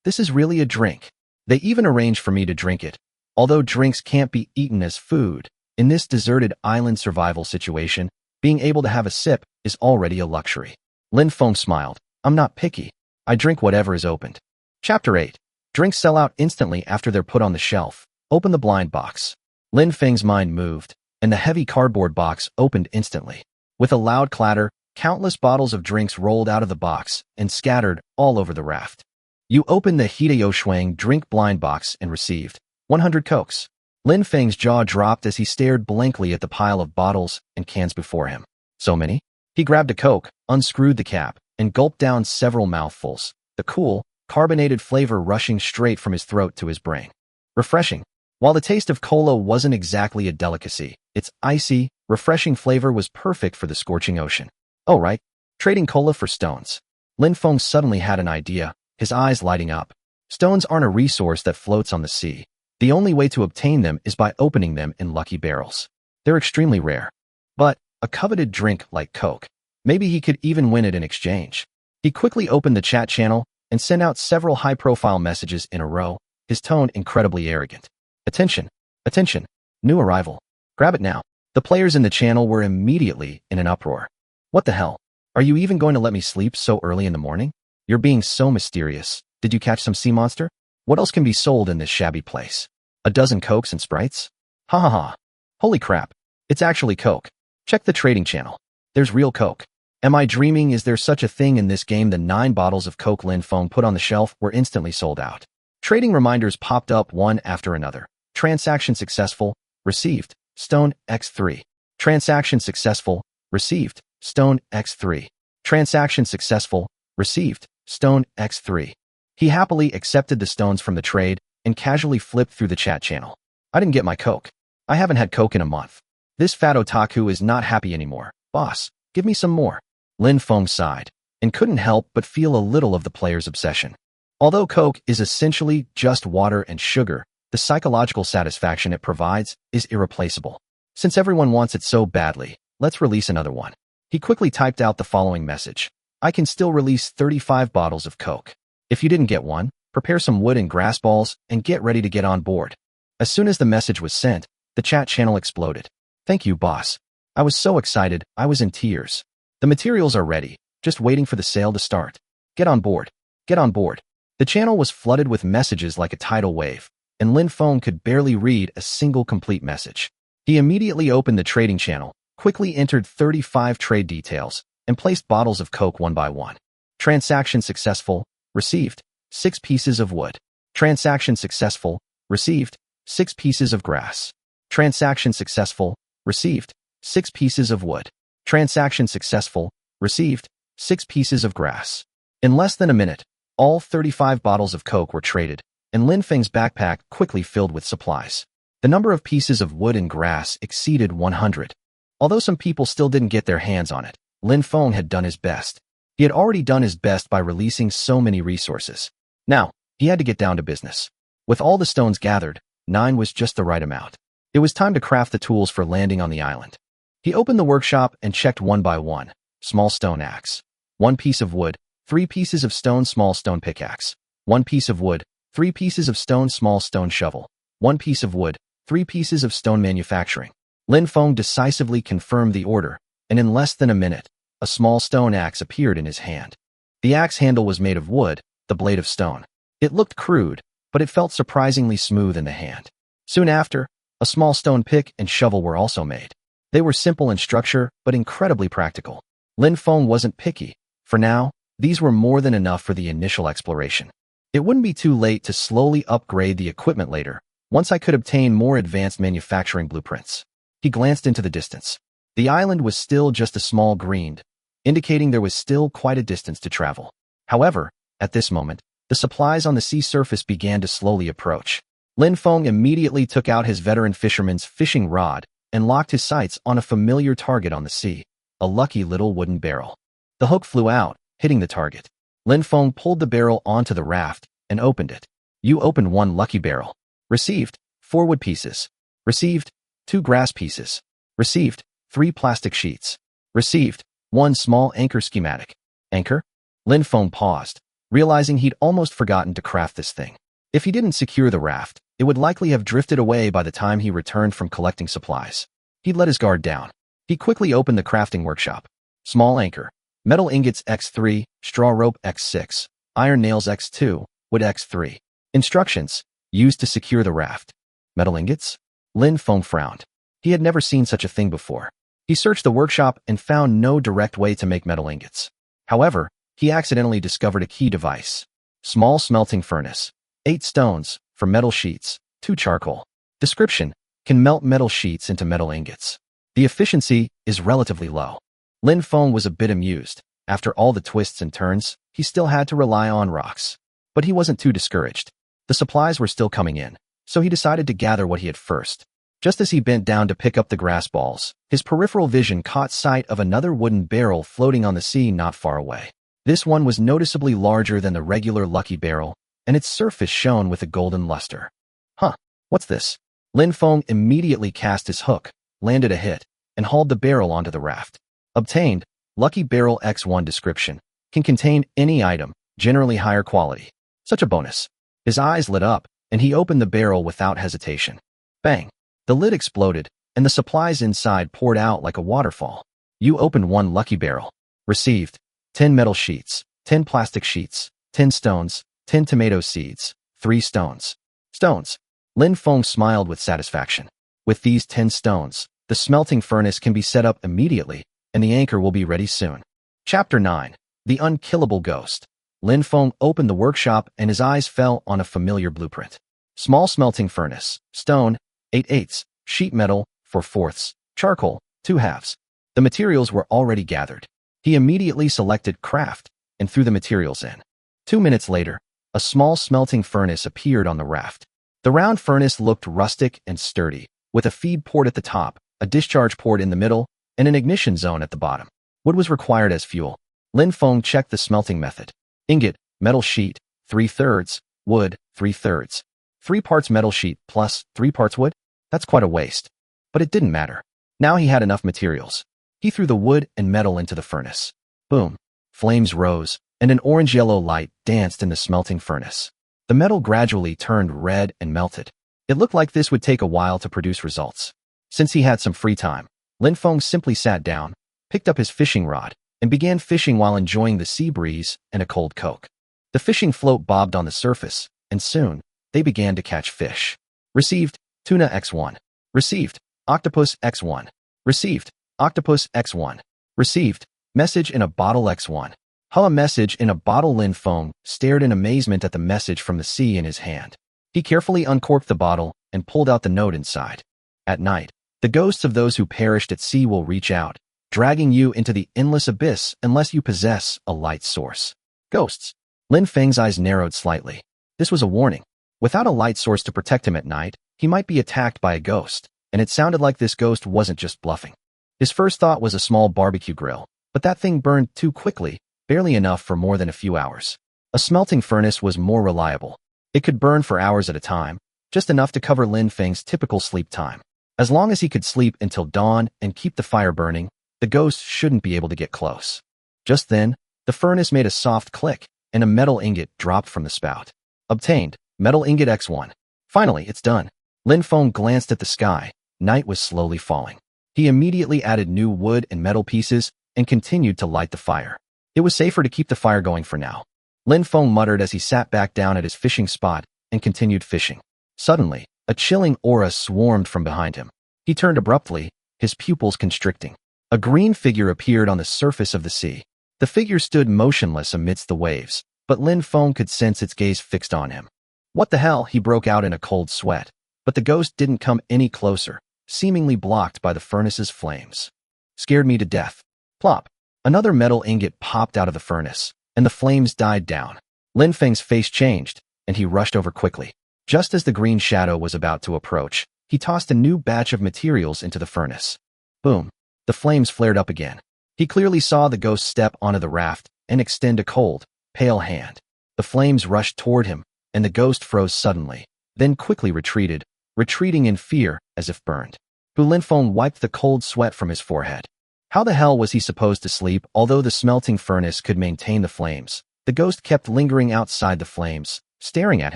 This is really a drink. They even arranged for me to drink it. Although drinks can't be eaten as food, in this deserted island survival situation, being able to have a sip is already a luxury. Lin Feng smiled. I'm not picky. I drink whatever is opened. Chapter 8. Drinks sell out instantly after they're put on the shelf. Open the blind box. Lin Feng's mind moved, and the heavy cardboard box opened instantly. With a loud clatter, countless bottles of drinks rolled out of the box and scattered all over the raft. You opened the Hideo Shuang drink blind box and received 100 Cokes. Lin Feng's jaw dropped as he stared blankly at the pile of bottles and cans before him. So many? He grabbed a Coke, unscrewed the cap, and gulped down several mouthfuls, the cool, carbonated flavor rushing straight from his throat to his brain. Refreshing. While the taste of cola wasn't exactly a delicacy, its icy, refreshing flavor was perfect for the scorching ocean. Oh right, trading cola for stones. Lin Feng suddenly had an idea, his eyes lighting up. Stones aren't a resource that floats on the sea. The only way to obtain them is by opening them in lucky barrels. They're extremely rare. But a coveted drink like Coke. Maybe he could even win it in exchange. He quickly opened the chat channel and sent out several high-profile messages in a row, his tone incredibly arrogant. Attention! Attention! New arrival. Grab it now. The players in the channel were immediately in an uproar. What the hell? Are you even going to let me sleep so early in the morning? You're being so mysterious. Did you catch some sea monster? What else can be sold in this shabby place? A dozen Cokes and Sprites? Ha ha ha. Holy crap. It's actually Coke. Check the trading channel. There's real Coke. Am I dreaming? Is there such a thing in this game? The 9 bottles of Coke Lin Feng put on the shelf were instantly sold out. Trading reminders popped up one after another. Transaction successful. Received. Stone X3. Transaction successful. Received. Stone X3. Transaction successful. Received. Stone X3. He happily accepted the stones from the trade and casually flipped through the chat channel. I didn't get my Coke. I haven't had Coke in a month. This fat otaku is not happy anymore. Boss, give me some more. Lin Feng sighed and couldn't help but feel a little of the player's obsession. Although Coke is essentially just water and sugar, the psychological satisfaction it provides is irreplaceable. Since everyone wants it so badly, let's release another one. He quickly typed out the following message. I can still release 35 bottles of Coke. If you didn't get one, prepare some wood and grass balls and get ready to get on board. As soon as the message was sent, the chat channel exploded. Thank you, boss. I was so excited, I was in tears. The materials are ready, just waiting for the sale to start. Get on board. Get on board. The channel was flooded with messages like a tidal wave, and Lin Feng could barely read a single complete message. He immediately opened the trading channel, quickly entered 35 trade details, and placed bottles of Coke one by one. Transaction successful. Received. 6 pieces of wood. Transaction successful. Received. 6 pieces of grass. Transaction successful. Received. 6 pieces of wood. Transaction successful. Received. 6 pieces of grass. In less than a minute, all 35 bottles of Coke were traded, and Lin Feng's backpack quickly filled with supplies. The number of pieces of wood and grass exceeded 100. Although some people still didn't get their hands on it, Lin Feng had done his best. He had already done his best by releasing so many resources. Now, he had to get down to business. With all the stones gathered, 9 was just the right amount. It was time to craft the tools for landing on the island. He opened the workshop and checked one by one. Small stone axe. 1 piece of wood. 3 pieces of stone small stone pickaxe. 1 piece of wood. 3 pieces of stone small stone shovel. 1 piece of wood. 3 pieces of stone manufacturing. Lin Feng decisively confirmed the order, and in less than a minute, a small stone axe appeared in his hand. The axe handle was made of wood, the blade of stone. It looked crude, but it felt surprisingly smooth in the hand. Soon after, a small stone pick and shovel were also made. They were simple in structure, but incredibly practical. Lin Feng wasn't picky. For now, these were more than enough for the initial exploration. It wouldn't be too late to slowly upgrade the equipment later, once I could obtain more advanced manufacturing blueprints. He glanced into the distance. The island was still just a small green, indicating there was still quite a distance to travel. However, at this moment, the supplies on the sea surface began to slowly approach. Lin Feng immediately took out his veteran fisherman's fishing rod and locked his sights on a familiar target on the sea, a lucky little wooden barrel. The hook flew out, hitting the target. Lin Feng pulled the barrel onto the raft and opened it. You opened 1 lucky barrel. Received. 4 wood pieces. Received. 2 grass pieces. Received. 3 plastic sheets. Received. 1 small anchor schematic. Anchor? Lin Feng paused, realizing he'd almost forgotten to craft this thing. If he didn't secure the raft, it would likely have drifted away by the time he returned from collecting supplies. He'd let his guard down. He quickly opened the crafting workshop. Small anchor. Metal ingots X3, straw rope X6, iron nails X2, wood X3. Instructions. Used to secure the raft. Metal ingots? Lin Feng frowned. He had never seen such a thing before. He searched the workshop and found no direct way to make metal ingots. However, he accidentally discovered a key device. Small smelting furnace. 8 stones, for metal sheets, 2 charcoal. Description. Can melt metal sheets into metal ingots. The efficiency is relatively low. Lin Feng was a bit amused. After all the twists and turns, he still had to rely on rocks. But he wasn't too discouraged. The supplies were still coming in, so he decided to gather what he had first. Just as he bent down to pick up the grass balls, his peripheral vision caught sight of another wooden barrel floating on the sea not far away. This one was noticeably larger than the regular lucky barrel, and its surface shone with a golden luster. Huh, what's this? Lin Feng immediately cast his hook, landed a hit, and hauled the barrel onto the raft. Obtained, Lucky Barrel X1 description. Can contain any item, generally higher quality. Such a bonus. His eyes lit up, and he opened the barrel without hesitation. Bang! The lid exploded, and the supplies inside poured out like a waterfall. You opened one lucky barrel. Received 10 metal sheets, 10 plastic sheets, 10 stones, 10 tomato seeds, 3 stones. Stones. Lin Feng smiled with satisfaction. With these 10 stones, the smelting furnace can be set up immediately, and the anchor will be ready soon. Chapter 9. The Unkillable Ghost. Lin Feng opened the workshop and his eyes fell on a familiar blueprint. Small smelting furnace, stone, 8/8, sheet metal, 4/4, charcoal, 2/2. The materials were already gathered. He immediately selected craft and threw the materials in. 2 minutes later, a small smelting furnace appeared on the raft. The round furnace looked rustic and sturdy, with a feed port at the top, a discharge port in the middle, and an ignition zone at the bottom. Wood was required as fuel. Lin Feng checked the smelting method. Ingot, metal sheet, 3/3, wood, 3/3. 3 parts metal sheet plus 3 parts wood? That's quite a waste. But it didn't matter. Now he had enough materials. He threw the wood and metal into the furnace. Boom. Flames rose, and an orange-yellow light danced in the smelting furnace. The metal gradually turned red and melted. It looked like this would take a while to produce results. Since he had some free time, Lin Feng simply sat down, picked up his fishing rod, and began fishing while enjoying the sea breeze and a cold Coke. The fishing float bobbed on the surface, and soon, they began to catch fish. Received, tuna X1. Received, octopus X1. Received, octopus X1. Received, message in a bottle X1. A message in a bottle. Lin Feng stared in amazement at the message from the sea in his hand. He carefully uncorked the bottle and pulled out the note inside. At night, the ghosts of those who perished at sea will reach out, dragging you into the endless abyss unless you possess a light source. Ghosts. Lin Feng's eyes narrowed slightly. This was a warning. Without a light source to protect him at night, he might be attacked by a ghost, and it sounded like this ghost wasn't just bluffing. His first thought was a small barbecue grill, but that thing burned too quickly, barely enough for more than a few hours. A smelting furnace was more reliable. It could burn for hours at a time, just enough to cover Lin Feng's typical sleep time. As long as he could sleep until dawn and keep the fire burning, the ghost shouldn't be able to get close. Just then, the furnace made a soft click, and a metal ingot dropped from the spout. Obtained, metal ingot X1. Finally, it's done. Lin Feng glanced at the sky. Night was slowly falling. He immediately added new wood and metal pieces and continued to light the fire. It was safer to keep the fire going for now. Lin Feng muttered as he sat back down at his fishing spot and continued fishing. Suddenly, a chilling aura swarmed from behind him. He turned abruptly, his pupils constricting. A green figure appeared on the surface of the sea. The figure stood motionless amidst the waves, but Lin Feng could sense its gaze fixed on him. What the hell? He broke out in a cold sweat. But the ghost didn't come any closer, seemingly blocked by the furnace's flames. Scared me to death. Plop. Another metal ingot popped out of the furnace, and the flames died down. Lin Feng's face changed, and he rushed over quickly. Just as the green shadow was about to approach, he tossed a new batch of materials into the furnace. Boom. The flames flared up again. He clearly saw the ghost step onto the raft and extend a cold, pale hand. The flames rushed toward him, and the ghost froze suddenly, then quickly retreating in fear as if burned. Lin Feng wiped the cold sweat from his forehead. How the hell was he supposed to sleep? Although the smelting furnace could maintain the flames, the ghost kept lingering outside the flames, staring at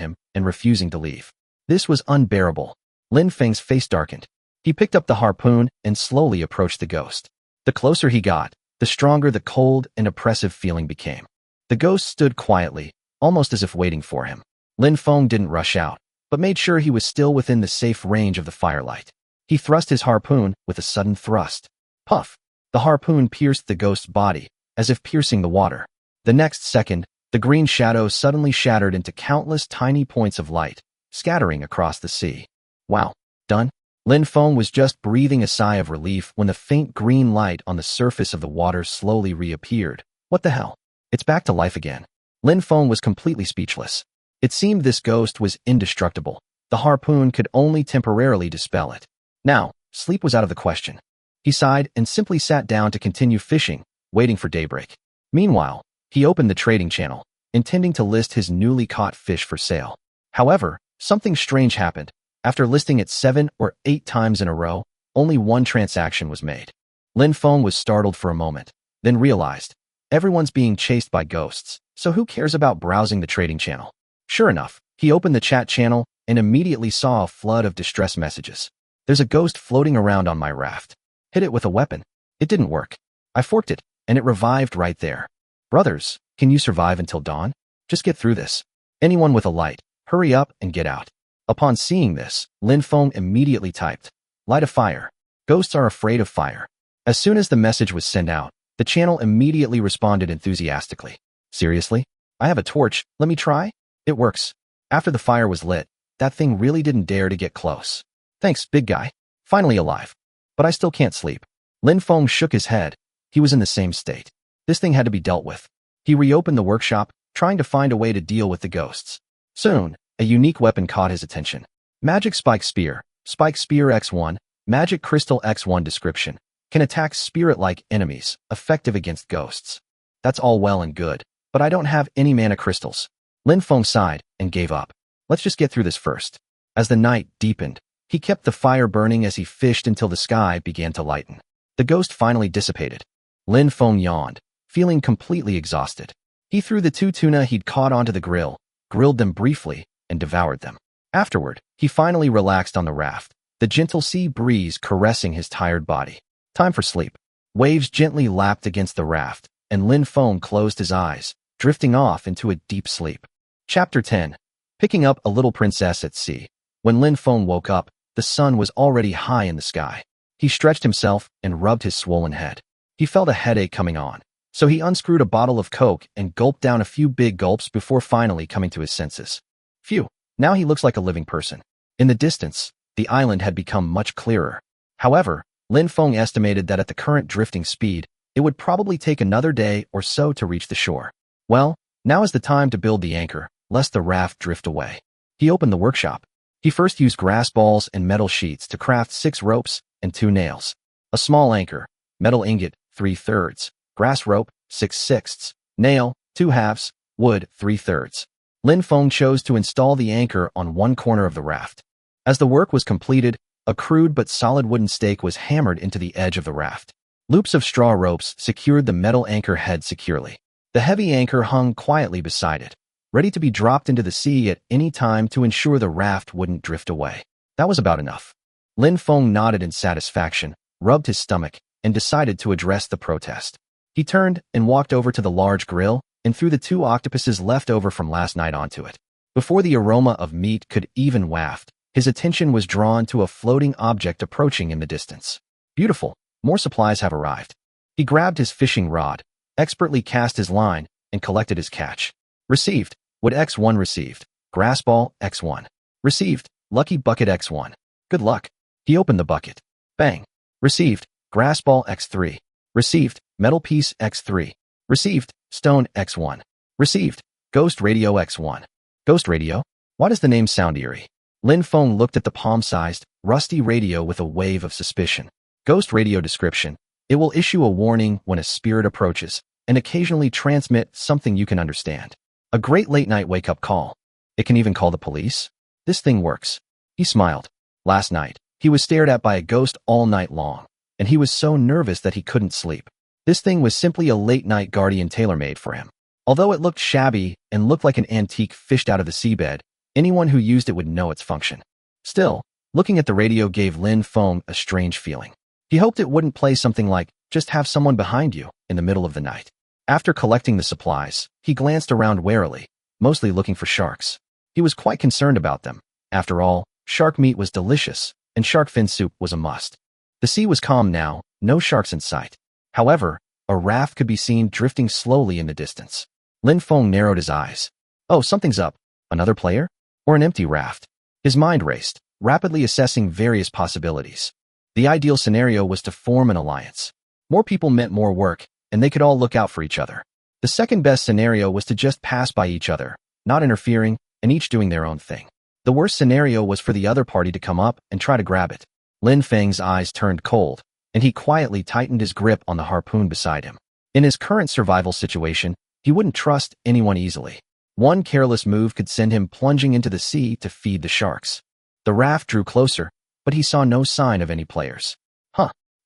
him and refusing to leave. This was unbearable. Lin Feng's face darkened. He picked up the harpoon and slowly approached the ghost. The closer he got, the stronger the cold and oppressive feeling became. The ghost stood quietly, almost as if waiting for him. Lin Feng didn't rush out, but made sure he was still within the safe range of the firelight. He thrust his harpoon with a sudden thrust. Puff! The harpoon pierced the ghost's body, as if piercing the water. The next second, the green shadow suddenly shattered into countless tiny points of light, scattering across the sea. Wow, done? Lin Feng was just breathing a sigh of relief when the faint green light on the surface of the water slowly reappeared. What the hell? It's back to life again. Lin Feng was completely speechless. It seemed this ghost was indestructible, The harpoon could only temporarily dispel it. Now, sleep was out of the question. He sighed and simply sat down to continue fishing, waiting for daybreak. Meanwhile, he opened the trading channel, intending to list his newly caught fish for sale. However, something strange happened. After listing it 7 or 8 times in a row, only one transaction was made. Lin Feng was startled for a moment, then realized, everyone's being chased by ghosts, so who cares about browsing the trading channel? Sure enough, he opened the chat channel and immediately saw a flood of distress messages. There's a ghost floating around on my raft. Hit it with a weapon. It didn't work. I forked it, and it revived right there. Brothers, can you survive until dawn? Just get through this. Anyone with a light, hurry up and get out. Upon seeing this, Lin Feng immediately typed, light a fire. Ghosts are afraid of fire. As soon as the message was sent out, the channel immediately responded enthusiastically. Seriously? I have a torch, let me try? It works. After the fire was lit, that thing really didn't dare to get close. Thanks, big guy. Finally alive. But I still can't sleep. Lin Feng shook his head. He was in the same state. This thing had to be dealt with. He reopened the workshop, trying to find a way to deal with the ghosts. Soon, a unique weapon caught his attention. Magic Spike Spear X1, Magic Crystal X1 description. Can attack spirit-like enemies, effective against ghosts. That's all well and good, but I don't have any mana crystals. Lin Feng sighed and gave up. Let's just get through this first. As the night deepened, he kept the fire burning as he fished until the sky began to lighten. The ghost finally dissipated. Lin Feng yawned, feeling completely exhausted. He threw the 2 tuna he'd caught onto the grill, grilled them briefly, and devoured them. Afterward, he finally relaxed on the raft, the gentle sea breeze caressing his tired body. Time for sleep. Waves gently lapped against the raft, and Lin Feng closed his eyes, drifting off into a deep sleep. Chapter 10. Picking up a little princess at sea. When Lin Feng woke up, the sun was already high in the sky. He stretched himself and rubbed his swollen head. He felt a headache coming on, so he unscrewed a bottle of Coke and gulped down a few big gulps before finally coming to his senses. Phew, now he looks like a living person. In the distance, the island had become much clearer. However, Lin Feng estimated that at the current drifting speed, it would probably take another day or so to reach the shore. Well, now is the time to build the anchor, lest the raft drift away. He opened the workshop. He first used grass balls and metal sheets to craft 6 ropes and 2 nails. A small anchor, metal ingot, 3/3, grass rope, 6/6, nail, 2/2, wood, 3/3. Lin Feng chose to install the anchor on one corner of the raft. As the work was completed, a crude but solid wooden stake was hammered into the edge of the raft. Loops of straw ropes secured the metal anchor head securely. The heavy anchor hung quietly beside it, ready to be dropped into the sea at any time to ensure the raft wouldn't drift away. That was about enough. Lin Feng nodded in satisfaction, rubbed his stomach, and decided to address the protest. He turned and walked over to the large grill and threw the 2 octopuses left over from last night onto it. Before the aroma of meat could even waft, his attention was drawn to a floating object approaching in the distance. Beautiful, more supplies have arrived. He grabbed his fishing rod, expertly cast his line, and collected his catch. Received, wood X1 received, grass ball X1. Received, lucky bucket X1. Good luck. He opened the bucket. Bang. Received, grass ball X3. Received, metal piece X3. Received, stone X1. Received, ghost radio X1. Ghost radio? Why does the name sound eerie? Lin Feng looked at the palm-sized, rusty radio with a wave of suspicion. Ghost radio description. It will issue a warning when a spirit approaches, and occasionally transmit something you can understand. A great late-night wake-up call. It can even call the police. This thing works. He smiled. Last night, he was stared at by a ghost all night long, and he was so nervous that he couldn't sleep. This thing was simply a late-night guardian tailor-made for him. Although it looked shabby and looked like an antique fished out of the seabed, anyone who used it would know its function. Still, looking at the radio gave Lin Feng a strange feeling. He hoped it wouldn't play something like, "Just have someone behind you," in the middle of the night. After collecting the supplies, he glanced around warily, mostly looking for sharks. He was quite concerned about them. After all, shark meat was delicious, and shark fin soup was a must. The sea was calm now, no sharks in sight. However, a raft could be seen drifting slowly in the distance. Lin Feng narrowed his eyes. Oh, something's up. Another player? Or an empty raft? His mind raced, rapidly assessing various possibilities. The ideal scenario was to form an alliance. More people meant more work, and they could all look out for each other. The second best scenario was to just pass by each other, not interfering, and each doing their own thing. The worst scenario was for the other party to come up and try to grab it. Lin Feng's eyes turned cold, and he quietly tightened his grip on the harpoon beside him. In his current survival situation, he wouldn't trust anyone easily. One careless move could send him plunging into the sea to feed the sharks. The raft drew closer, but he saw no sign of any players.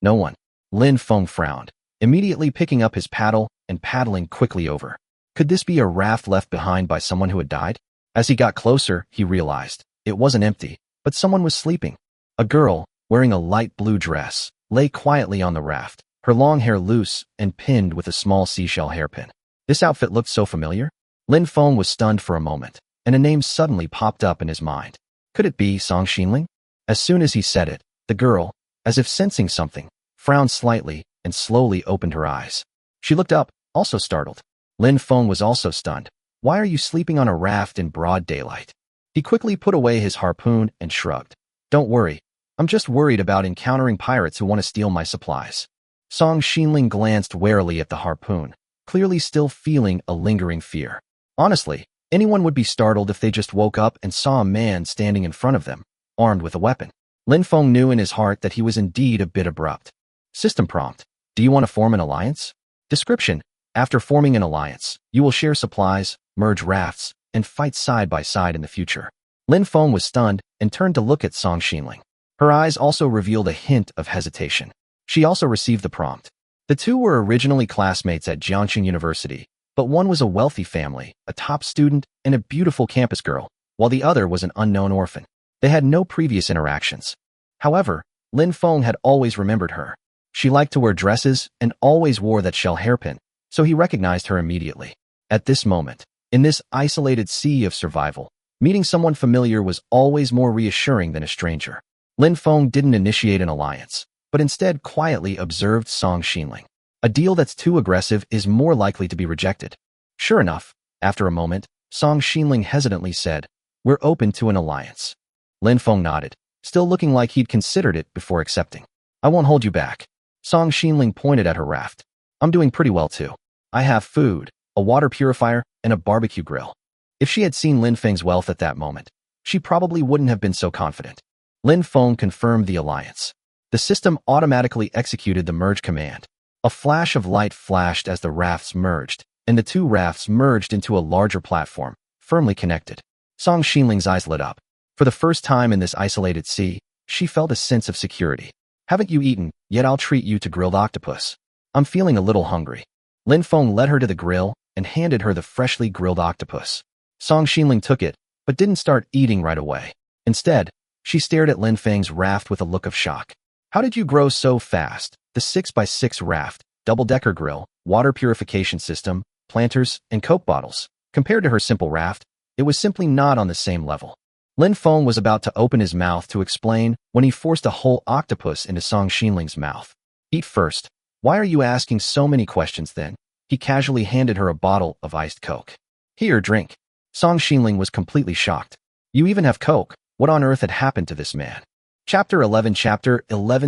No one. Lin Feng frowned, immediately picking up his paddle and paddling quickly over. Could this be a raft left behind by someone who had died? As he got closer, he realized it wasn't empty, but someone was sleeping. A girl, wearing a light blue dress, lay quietly on the raft, her long hair loose and pinned with a small seashell hairpin. This outfit looked so familiar. Lin Feng was stunned for a moment, and a name suddenly popped up in his mind. Could it be Song Xinling? As soon as he said it, the girl, as if sensing something, frowned slightly and slowly opened her eyes. She looked up, also startled. Lin Feng was also stunned. Why are you sleeping on a raft in broad daylight? He quickly put away his harpoon and shrugged. Don't worry. I'm just worried about encountering pirates who want to steal my supplies. Song Xinling glanced warily at the harpoon, clearly still feeling a lingering fear. Honestly, anyone would be startled if they just woke up and saw a man standing in front of them, armed with a weapon. Lin Feng knew in his heart that he was indeed a bit abrupt. System prompt. Do you want to form an alliance? Description. After forming an alliance, you will share supplies, merge rafts, and fight side by side in the future. Lin Feng was stunned and turned to look at Song Xinling. Her eyes also revealed a hint of hesitation. She also received the prompt. The two were originally classmates at Jiangxing University, but one was a wealthy family, a top student, and a beautiful campus girl, while the other was an unknown orphan. They had no previous interactions. However, Lin Feng had always remembered her. She liked to wear dresses and always wore that shell hairpin, so he recognized her immediately. At this moment, in this isolated sea of survival, meeting someone familiar was always more reassuring than a stranger. Lin Feng didn't initiate an alliance, but instead quietly observed Song Xinling. A deal that's too aggressive is more likely to be rejected. Sure enough, after a moment, Song Xinling hesitantly said, "We're open to an alliance." Lin Feng nodded, still looking like he'd considered it before accepting. "I won't hold you back." Song Xinling pointed at her raft. "I'm doing pretty well too. I have food, a water purifier, and a barbecue grill." If she had seen Lin Feng's wealth at that moment, she probably wouldn't have been so confident. Lin Feng confirmed the alliance. The system automatically executed the merge command. A flash of light flashed as the rafts merged, and the two rafts merged into a larger platform, firmly connected. Song Xinling's eyes lit up. For the first time in this isolated sea, she felt a sense of security. "Haven't you eaten, yet I'll treat you to grilled octopus. I'm feeling a little hungry." Lin Feng led her to the grill and handed her the freshly grilled octopus. Song Xinling took it, but didn't start eating right away. Instead, she stared at Lin Feng's raft with a look of shock. "How did you grow so fast? The 6x6 raft, double-decker grill, water purification system, planters, and Coke bottles. Compared to her simple raft, it was simply not on the same level." Lin Feng was about to open his mouth to explain when he forced a whole octopus into Song Xinling's mouth. "Eat first. Why are you asking so many questions then?" He casually handed her a bottle of iced Coke. "Here, drink." Song Xinling was completely shocked. "You even have Coke? What on earth had happened to this man?" Chapter 11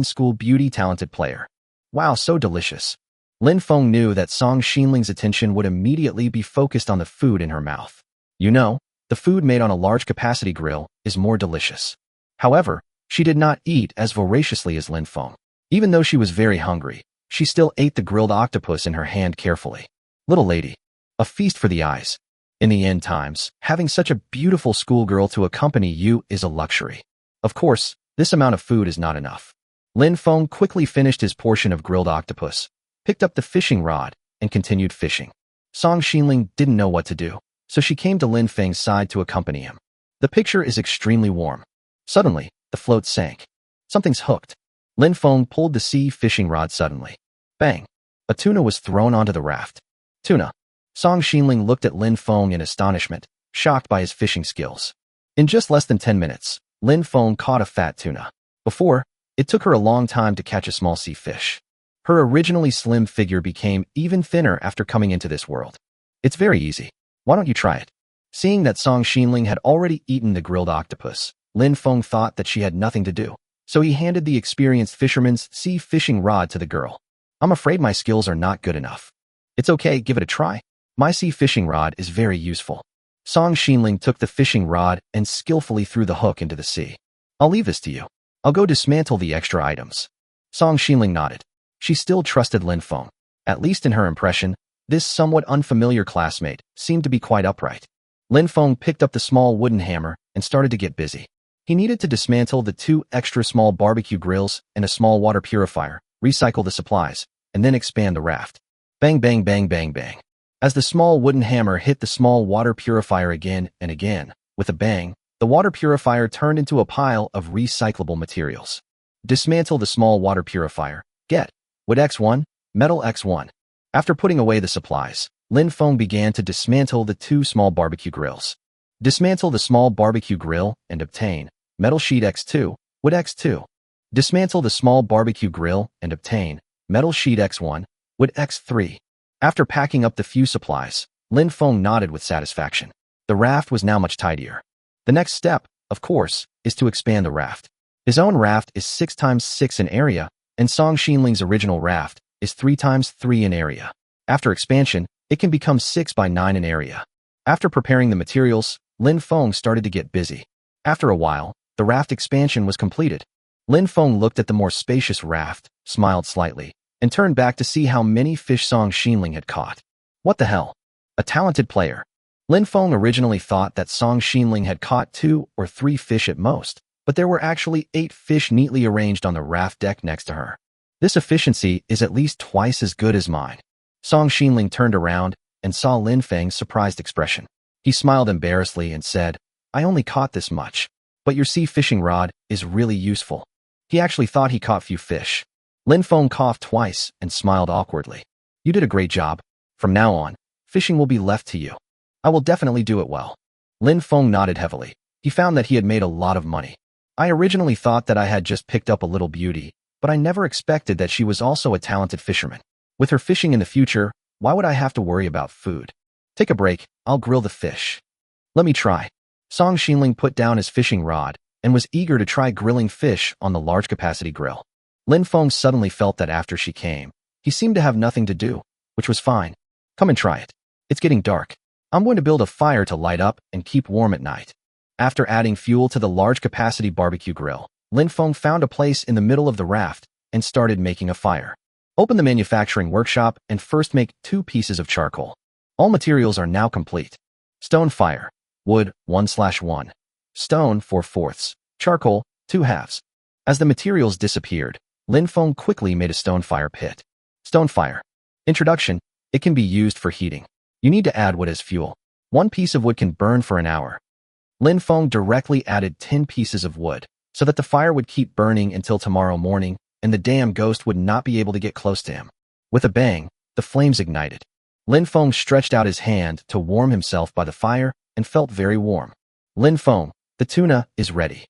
School Beauty Talented Player. Wow, so delicious. Lin Feng knew that Song Xinling's attention would immediately be focused on the food in her mouth. You know, the food made on a large-capacity grill is more delicious. However, she did not eat as voraciously as Lin Feng. Even though she was very hungry, she still ate the grilled octopus in her hand carefully. Little lady. A feast for the eyes. In the end times, having such a beautiful schoolgirl to accompany you is a luxury. Of course, this amount of food is not enough. Lin Feng quickly finished his portion of grilled octopus, picked up the fishing rod, and continued fishing. Song Xinling didn't know what to do, so she came to Lin Feng's side to accompany him. The picture is extremely warm. Suddenly, the float sank. Something's hooked. Lin Feng pulled the sea fishing rod suddenly. Bang! A tuna was thrown onto the raft. Tuna. Song Xinling looked at Lin Feng in astonishment, shocked by his fishing skills. In just less than 10 minutes, Lin Feng caught a fat tuna. Before, it took her a long time to catch a small sea fish. Her originally slim figure became even thinner after coming into this world. It's very easy. Why don't you try it? Seeing that Song Xinling had already eaten the grilled octopus, Lin Feng thought that she had nothing to do, so he handed the experienced fisherman's sea fishing rod to the girl. "I'm afraid my skills are not good enough." "It's okay, give it a try. My sea fishing rod is very useful." Song Xinling took the fishing rod and skillfully threw the hook into the sea. I'll leave this to you. I'll go dismantle the extra items. Song Xinling nodded. She still trusted Lin Feng. At least in her impression, this somewhat unfamiliar classmate seemed to be quite upright. Lin Feng picked up the small wooden hammer and started to get busy. He needed to dismantle the 2 extra small barbecue grills and a small water purifier, recycle the supplies, and then expand the raft. Bang, bang, bang, bang, bang. As the small wooden hammer hit the small water purifier again and again, with a bang, the water purifier turned into a pile of recyclable materials. Dismantle the small water purifier. Get wood X1, metal X1. After putting away the supplies, Lin Feng began to dismantle the 2 small barbecue grills. Dismantle the small barbecue grill and obtain metal sheet X2, wood X2. Dismantle the small barbecue grill and obtain metal sheet X1, wood X3. After packing up the few supplies, Lin Feng nodded with satisfaction. The raft was now much tidier. The next step, of course, is to expand the raft. His own raft is 6 times 6 in area, and Song Xinling's original raft is 3 times 3 in area. After expansion, it can become 6 by 9 in area. After preparing the materials, Lin Feng started to get busy. After a while, the raft expansion was completed. Lin Feng looked at the more spacious raft, smiled slightly, and turned back to see how many fish Song Xinling had caught. What the hell? A talented player. Lin Feng originally thought that Song Xinling had caught 2 or 3 fish at most, but there were actually 8 fish neatly arranged on the raft deck next to her. This efficiency is at least twice as good as mine. Song Xinling turned around and saw Lin Feng's surprised expression. He smiled embarrassedly and said, I only caught this much, but your sea fishing rod is really useful. He actually thought he caught few fish. Lin Feng coughed twice and smiled awkwardly. You did a great job. From now on, fishing will be left to you. I will definitely do it well. Lin Feng nodded heavily. He found that he had made a lot of money. I originally thought that I had just picked up a little beauty, but I never expected that she was also a talented fisherman. With her fishing in the future, why would I have to worry about food? Take a break, I'll grill the fish. Let me try. Song Xinling put down his fishing rod and was eager to try grilling fish on the large capacity grill. Lin Feng suddenly felt that after she came, he seemed to have nothing to do, which was fine. Come and try it. It's getting dark. I'm going to build a fire to light up and keep warm at night. After adding fuel to the large capacity barbecue grill, Lin Feng found a place in the middle of the raft and started making a fire. Open the manufacturing workshop and first make 2 pieces of charcoal. All materials are now complete. Stone fire. Wood, 1/1. Stone, 4/4. Charcoal, 2/2. As the materials disappeared, Lin Feng quickly made a stone fire pit. Stone fire. Introduction. It can be used for heating. You need to add wood as fuel. 1 piece of wood can burn for an hour. Lin Feng directly added 10 pieces of wood, so that the fire would keep burning until tomorrow morning, and the damn ghost would not be able to get close to him. With a bang, the flames ignited. Lin Feng stretched out his hand to warm himself by the fire and felt very warm. Lin Feng, the tuna is ready.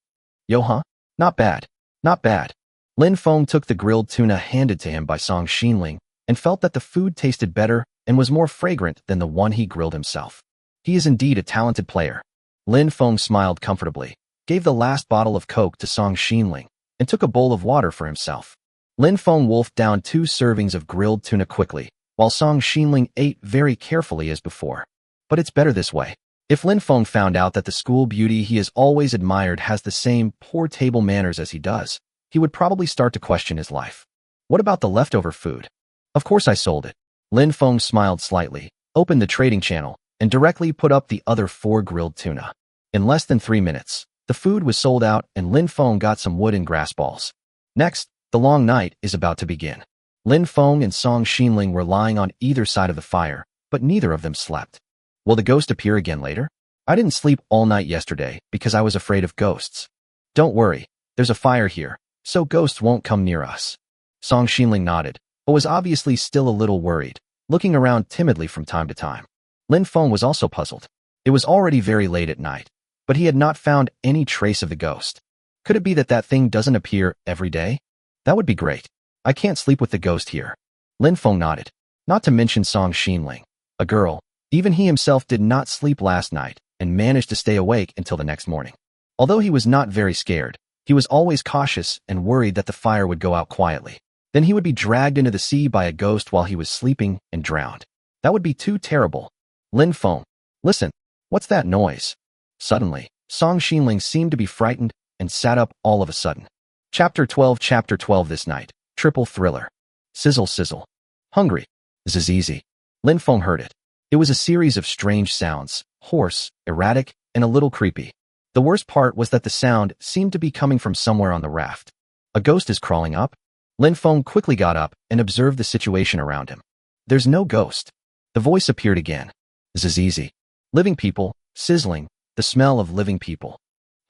Yo huh? Not bad. Not bad. Lin Feng took the grilled tuna handed to him by Song Xinling and felt that the food tasted better and was more fragrant than the one he grilled himself. He is indeed a talented player. Lin Feng smiled comfortably, gave the last bottle of Coke to Song Xinling, and took a bowl of water for himself. Lin Feng wolfed down 2 servings of grilled tuna quickly, while Song Xinling ate very carefully as before. But it's better this way. If Lin Feng found out that the school beauty he has always admired has the same poor table manners as he does, he would probably start to question his life. What about the leftover food? Of course I sold it. Lin Feng smiled slightly, opened the trading channel, and directly put up the other 4 grilled tuna. In less than 3 minutes, the food was sold out and Lin Feng got some wood and grass balls. Next, the long night is about to begin. Lin Feng and Song Xinling were lying on either side of the fire, but neither of them slept. Will the ghost appear again later? I didn't sleep all night yesterday because I was afraid of ghosts. Don't worry, there's a fire here, so ghosts won't come near us. Song Xinling nodded, but was obviously still a little worried, looking around timidly from time to time. Lin Feng was also puzzled. It was already very late at night, but he had not found any trace of the ghost. Could it be that that thing doesn't appear every day? That would be great. I can't sleep with the ghost here. Lin Feng nodded. Not to mention Song Xinling, a girl. Even he himself did not sleep last night and managed to stay awake until the next morning. Although he was not very scared, he was always cautious and worried that the fire would go out quietly. Then he would be dragged into the sea by a ghost while he was sleeping and drowned. That would be too terrible. Lin Feng, listen. What's that noise? Suddenly, Song Xinling seemed to be frightened and sat up all of a sudden. Chapter 12 this night. Triple thriller. Sizzle sizzle. Hungry. This is easy. Lin Feng heard it. It was a series of strange sounds, hoarse, erratic, and a little creepy. The worst part was that the sound seemed to be coming from somewhere on the raft. A ghost is crawling up? Lin Feng quickly got up and observed the situation around him. There's no ghost. The voice appeared again. This is easy. Living people, sizzling, the smell of living people.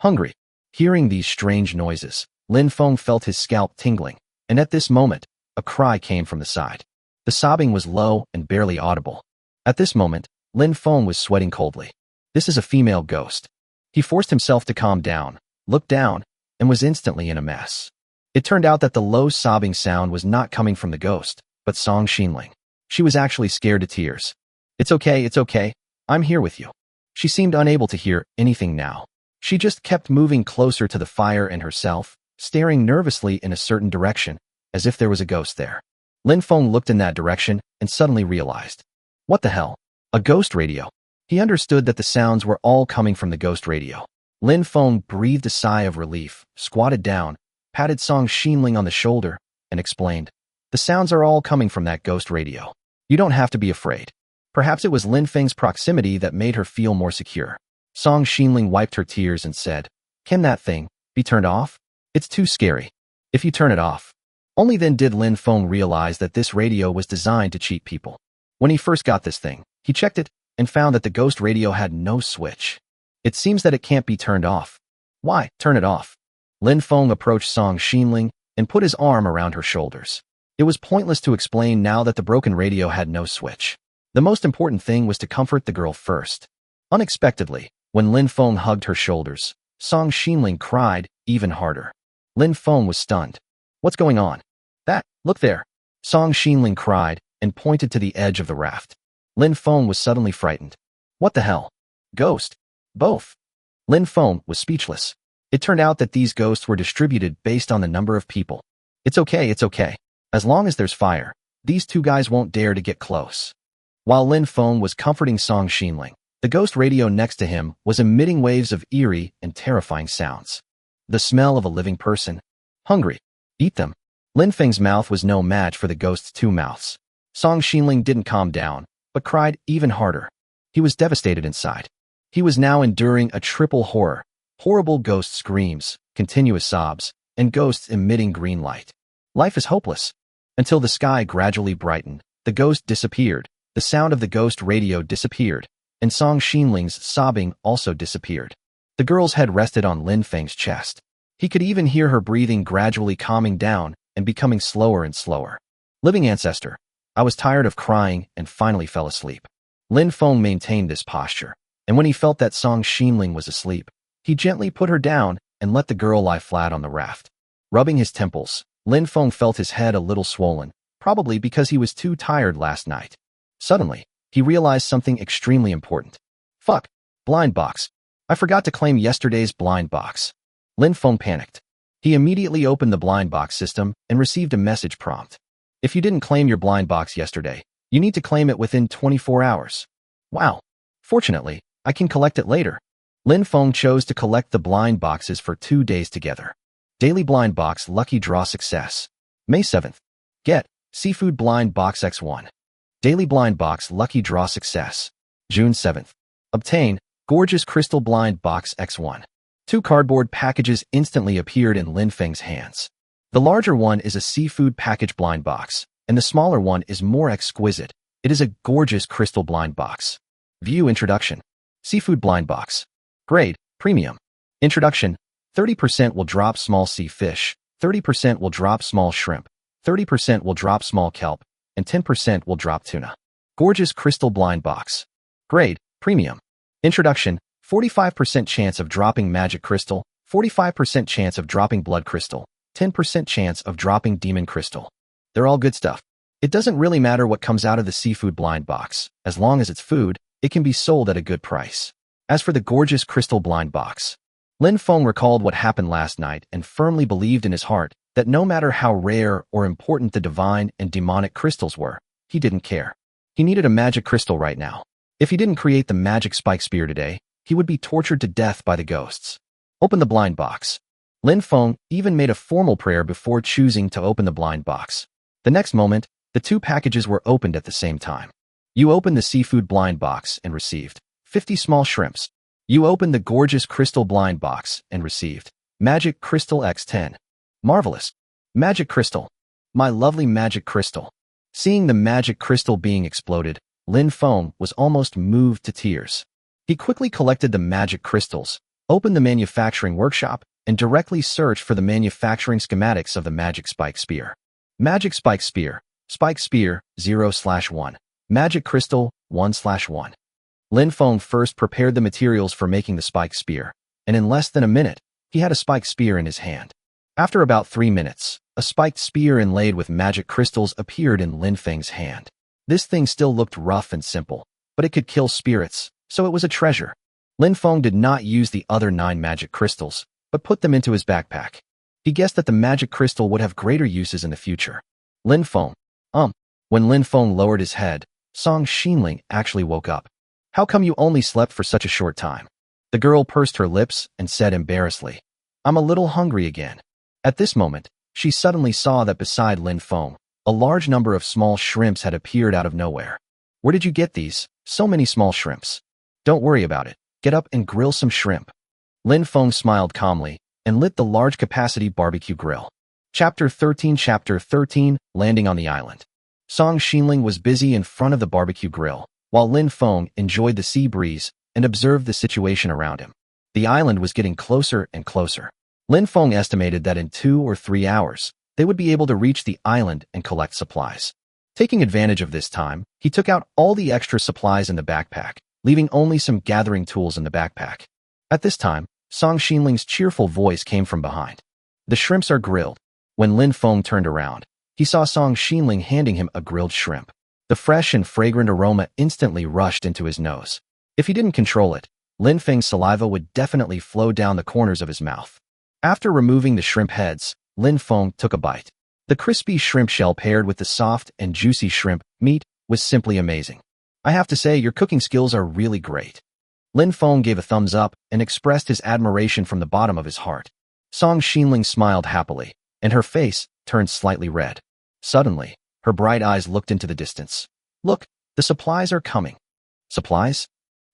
Hungry. Hearing these strange noises, Lin Feng felt his scalp tingling, and at this moment, a cry came from the side. The sobbing was low and barely audible. At this moment, Lin Feng was sweating coldly. This is a female ghost. He forced himself to calm down, looked down, and was instantly in a mess. It turned out that the low sobbing sound was not coming from the ghost, but Song Xinling. She was actually scared to tears. It's okay, I'm here with you. She seemed unable to hear anything now. She just kept moving closer to the fire and herself, staring nervously in a certain direction, as if there was a ghost there. Lin Feng looked in that direction and suddenly realized. What the hell? A ghost radio. He understood that the sounds were all coming from the ghost radio. Lin Feng breathed a sigh of relief, squatted down, patted Song Xinling on the shoulder, and explained, the sounds are all coming from that ghost radio. You don't have to be afraid. Perhaps it was Lin Feng's proximity that made her feel more secure. Song Xinling wiped her tears and said, can that thing be turned off? It's too scary. If you turn it off. Only then did Lin Feng realize that this radio was designed to cheat people. When he first got this thing, he checked it and found that the ghost radio had no switch. It seems that it can't be turned off. Why turn it off? Lin Feng approached Song Xinling and put his arm around her shoulders. It was pointless to explain now that the broken radio had no switch. The most important thing was to comfort the girl first. Unexpectedly, when Lin Feng hugged her shoulders, Song Xinling cried even harder. Lin Feng was stunned. What's going on? Look there. Song Xinling cried and pointed to the edge of the raft. Lin Feng was suddenly frightened. What the hell? Ghost? Both. Lin Feng was speechless. It turned out that these ghosts were distributed based on the number of people. It's okay. As long as there's fire, these two guys won't dare to get close. While Lin Feng was comforting Song Xinling, the ghost radio next to him was emitting waves of eerie and terrifying sounds. The smell of a living person. Hungry. Eat them. Lin Feng's mouth was no match for the ghost's two mouths. Song Xinling didn't calm down, but cried even harder. He was devastated inside. He was now enduring a triple horror. Horrible ghost screams, continuous sobs, and ghosts emitting green light. Life is hopeless. Until the sky gradually brightened, the ghost disappeared, the sound of the ghost radio disappeared, and Song Xinling's sobbing also disappeared. The girl's head rested on Lin Feng's chest. He could even hear her breathing gradually calming down and becoming slower and slower. Living ancestor, I was tired of crying and finally fell asleep. Lin Feng maintained this posture, and when he felt that Song Xinling was asleep, he gently put her down and let the girl lie flat on the raft. Rubbing his temples, Lin Feng felt his head a little swollen, probably because he was too tired last night. Suddenly, he realized something extremely important. Fuck, blind box. I forgot to claim yesterday's blind box. Lin Feng panicked. He immediately opened the blind box system and received a message prompt. If you didn't claim your blind box yesterday, you need to claim it within 24 hours. Wow. Fortunately, I can collect it later. Lin Feng chose to collect the blind boxes for 2 days together. Daily blind box lucky draw success. May 7th. Get seafood blind box X1. Daily blind box lucky draw success. June 7th. Obtain gorgeous crystal blind box X1. 2 cardboard packages instantly appeared in Lin Feng's hands. The larger one is a seafood package blind box, and the smaller one is more exquisite. It is a gorgeous crystal blind box. View introduction. Seafood blind box. Grade, premium. Introduction. 30% will drop small sea fish, 30% will drop small shrimp, 30% will drop small kelp, and 10% will drop tuna. Gorgeous crystal blind box. Grade, premium. Introduction. 45% chance of dropping magic crystal, 45% chance of dropping blood crystal, 10% chance of dropping demon crystal. They're all good stuff. It doesn't really matter what comes out of the seafood blind box. As long as it's food, it can be sold at a good price. As for the gorgeous crystal blind box, Lin Feng recalled what happened last night and firmly believed in his heart that no matter how rare or important the divine and demonic crystals were, he didn't care. He needed a magic crystal right now. If he didn't create the magic spike spear today, he would be tortured to death by the ghosts. Open the blind box. Lin Feng even made a formal prayer before choosing to open the blind box. The next moment, the two packages were opened at the same time. You opened the seafood blind box and received 50 small shrimps. You opened the gorgeous crystal blind box and received magic crystal x10. Marvelous. Magic crystal. My lovely magic crystal. Seeing the magic crystal being exploded, Lin Feng was almost moved to tears. He quickly collected the magic crystals, opened the manufacturing workshop, and directly searched for the manufacturing schematics of the magic spike spear. Magic spike spear 0/1. Magic crystal 1/1. Lin Feng first prepared the materials for making the spike spear, and in less than a minute, he had a spike spear in his hand. After about 3 minutes, a spiked spear inlaid with magic crystals appeared in Lin Feng's hand. This thing still looked rough and simple, but it could kill spirits, so it was a treasure. Lin Feng did not use the other 9 magic crystals, but put them into his backpack. He guessed that the magic crystal would have greater uses in the future. Lin Feng. When Lin Feng lowered his head, Song Xinling actually woke up. How come you only slept for such a short time? The girl pursed her lips and said embarrassedly, I'm a little hungry again. At this moment, she suddenly saw that beside Lin Feng, a large number of small shrimps had appeared out of nowhere. Where did you get these? So many small shrimps. Don't worry about it. Get up and grill some shrimp. Lin Feng smiled calmly and lit the large capacity barbecue grill. Chapter 13 Landing on the Island. Song Xinling was busy in front of the barbecue grill, while Lin Feng enjoyed the sea breeze and observed the situation around him. The island was getting closer and closer. Lin Feng estimated that in 2 or 3 hours, they would be able to reach the island and collect supplies. Taking advantage of this time, he took out all the extra supplies in the backpack, leaving only some gathering tools in the backpack. At this time, Song Xinling's cheerful voice came from behind. The shrimps are grilled. When Lin Feng turned around, he saw Song Xinling handing him a grilled shrimp. The fresh and fragrant aroma instantly rushed into his nose. If he didn't control it, Lin Feng's saliva would definitely flow down the corners of his mouth. After removing the shrimp heads, Lin Feng took a bite. The crispy shrimp shell paired with the soft and juicy shrimp meat was simply amazing. I have to say, your cooking skills are really great. Lin Feng gave a thumbs up and expressed his admiration from the bottom of his heart. Song Xinling smiled happily, and her face turned slightly red. Suddenly, her bright eyes looked into the distance. Look, the supplies are coming. Supplies?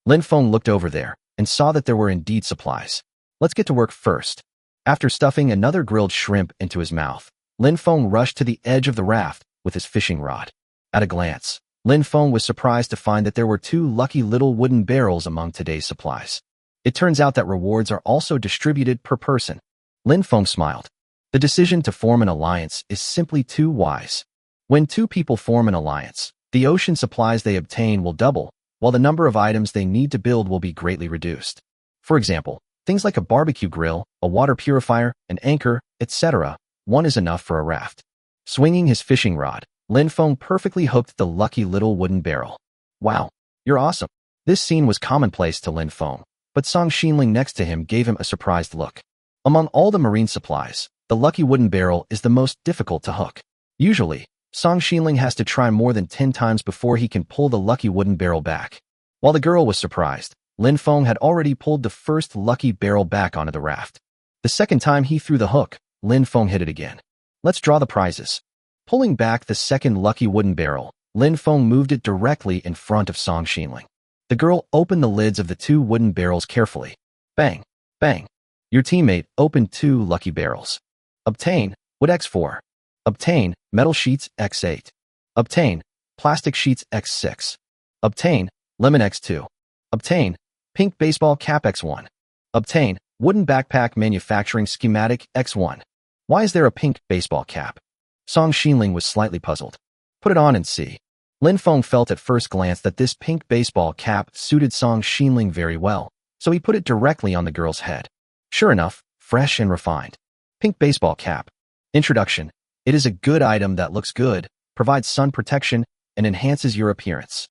Lin Feng looked over there and saw that there were indeed supplies. Let's get to work first. After stuffing another grilled shrimp into his mouth, Lin Feng rushed to the edge of the raft with his fishing rod. At a glance, Lin Feng was surprised to find that there were 2 lucky little wooden barrels among today's supplies. It turns out that rewards are also distributed per person. Lin Feng smiled. The decision to form an alliance is simply too wise. When 2 people form an alliance, the ocean supplies they obtain will double, while the number of items they need to build will be greatly reduced. For example, things like a barbecue grill, a water purifier, an anchor, etc. One is enough for a raft. Swinging his fishing rod, Lin Feng perfectly hooked the lucky little wooden barrel. Wow, you're awesome. This scene was commonplace to Lin Feng, but Song Xinling next to him gave him a surprised look. Among all the marine supplies, the lucky wooden barrel is the most difficult to hook. Usually, Song Xinling has to try more than 10 times before he can pull the lucky wooden barrel back. While the girl was surprised, Lin Feng had already pulled the first lucky barrel back onto the raft. The second time he threw the hook, Lin Feng hit it again. Let's draw the prizes. Pulling back the second lucky wooden barrel, Lin Feng moved it directly in front of Song Xinling. The girl opened the lids of the 2 wooden barrels carefully. Bang! Bang! Your teammate opened 2 lucky barrels. Obtain wood X4. Obtain metal sheets X8. Obtain plastic sheets X6. Obtain lemon X2. Obtain pink baseball cap X1. Obtain wooden backpack manufacturing schematic X1. Why is there a pink baseball cap? Song Xinling was slightly puzzled. Put it on and see. Lin Feng felt at first glance that this pink baseball cap suited Song Xinling very well, so he put it directly on the girl's head. Sure enough, fresh and refined. Pink baseball cap. Introduction. It is a good item that looks good, provides sun protection, and enhances your appearance.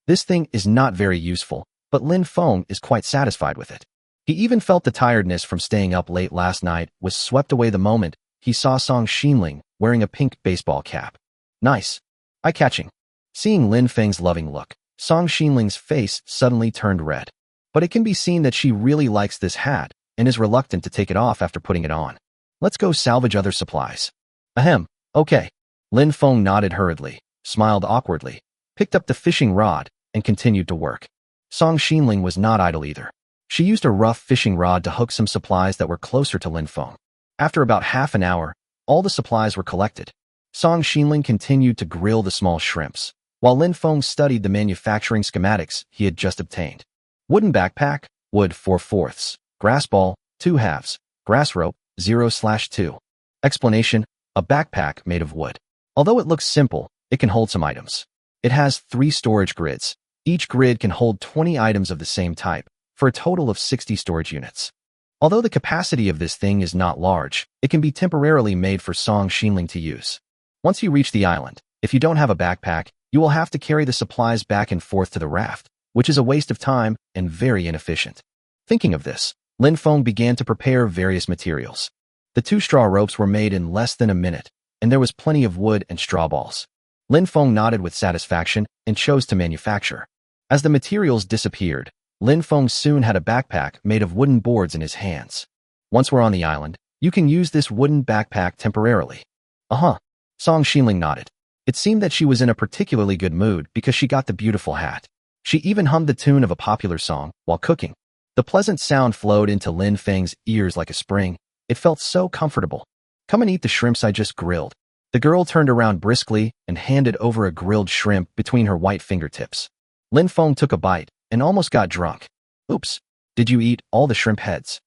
This thing is not very useful, but Lin Feng is quite satisfied with it. He even felt the tiredness from staying up late last night was swept away the moment he saw Song Xinling wearing a pink baseball cap. Nice. Eye-catching. Seeing Lin Feng's loving look, Song Xinling's face suddenly turned red. But it can be seen that she really likes this hat and is reluctant to take it off after putting it on. Let's go salvage other supplies. Ahem, okay. Lin Feng nodded hurriedly, smiled awkwardly, picked up the fishing rod, and continued to work. Song Xinling was not idle either. She used a rough fishing rod to hook some supplies that were closer to Lin Feng. After about half an hour, all the supplies were collected. Song Xinling continued to grill the small shrimps, while Lin Feng studied the manufacturing schematics he had just obtained. Wooden backpack, wood 4/4, grass ball, 2/2, grass rope, 0/2. Explanation, a backpack made of wood. Although it looks simple, it can hold some items. It has 3 storage grids. Each grid can hold 20 items of the same type, for a total of 60 storage units. Although the capacity of this thing is not large, it can be temporarily made for Song Xinling to use. Once you reach the island, if you don't have a backpack, you will have to carry the supplies back and forth to the raft, which is a waste of time and very inefficient. Thinking of this, Lin Feng began to prepare various materials. The 2 straw ropes were made in less than a minute, and there was plenty of wood and straw balls. Lin Feng nodded with satisfaction and chose to manufacture. As the materials disappeared, Lin Feng soon had a backpack made of wooden boards in his hands. Once we're on the island, you can use this wooden backpack temporarily. Uh-huh. Song Xinling nodded. It seemed that she was in a particularly good mood because she got the beautiful hat. She even hummed the tune of a popular song while cooking. The pleasant sound flowed into Lin Feng's ears like a spring. It felt so comfortable. Come and eat the shrimps I just grilled. The girl turned around briskly and handed over a grilled shrimp between her white fingertips. Lin Feng took a bite and almost got drunk. Oops, did you eat all the shrimp heads?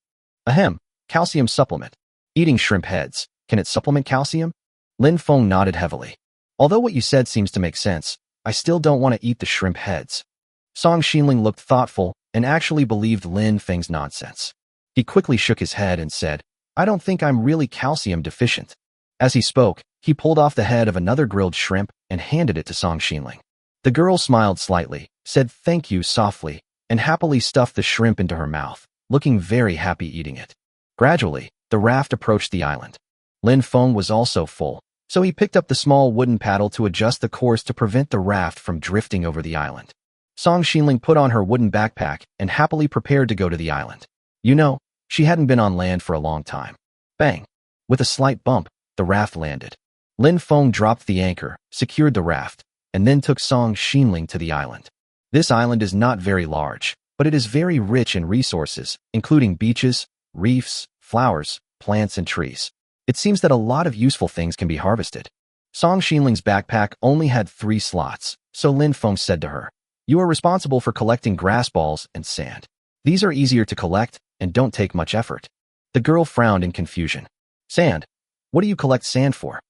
Ahem, calcium supplement. Eating shrimp heads, can it supplement calcium? Lin Feng nodded heavily. Although what you said seems to make sense, I still don't want to eat the shrimp heads. Song Xinling looked thoughtful and actually believed Lin Feng's nonsense. He quickly shook his head and said, I don't think I'm really calcium deficient. As he spoke, he pulled off the head of another grilled shrimp and handed it to Song Xinling. The girl smiled slightly, said thank you softly, and happily stuffed the shrimp into her mouth, looking very happy eating it. Gradually, the raft approached the island. Lin Feng was also full, so he picked up the small wooden paddle to adjust the course to prevent the raft from drifting over the island. Song Xinling put on her wooden backpack and happily prepared to go to the island. You know, she hadn't been on land for a long time. Bang! With a slight bump, the raft landed. Lin Feng dropped the anchor, secured the raft, and then took Song Xinling to the island. This island is not very large, but it is very rich in resources, including beaches, reefs, flowers, plants, and trees. It seems that a lot of useful things can be harvested. Song Xinling's backpack only had 3 slots, so Lin Feng said to her, You are responsible for collecting grass balls and sand. These are easier to collect and don't take much effort. The girl frowned in confusion. Sand? What do you collect sand for?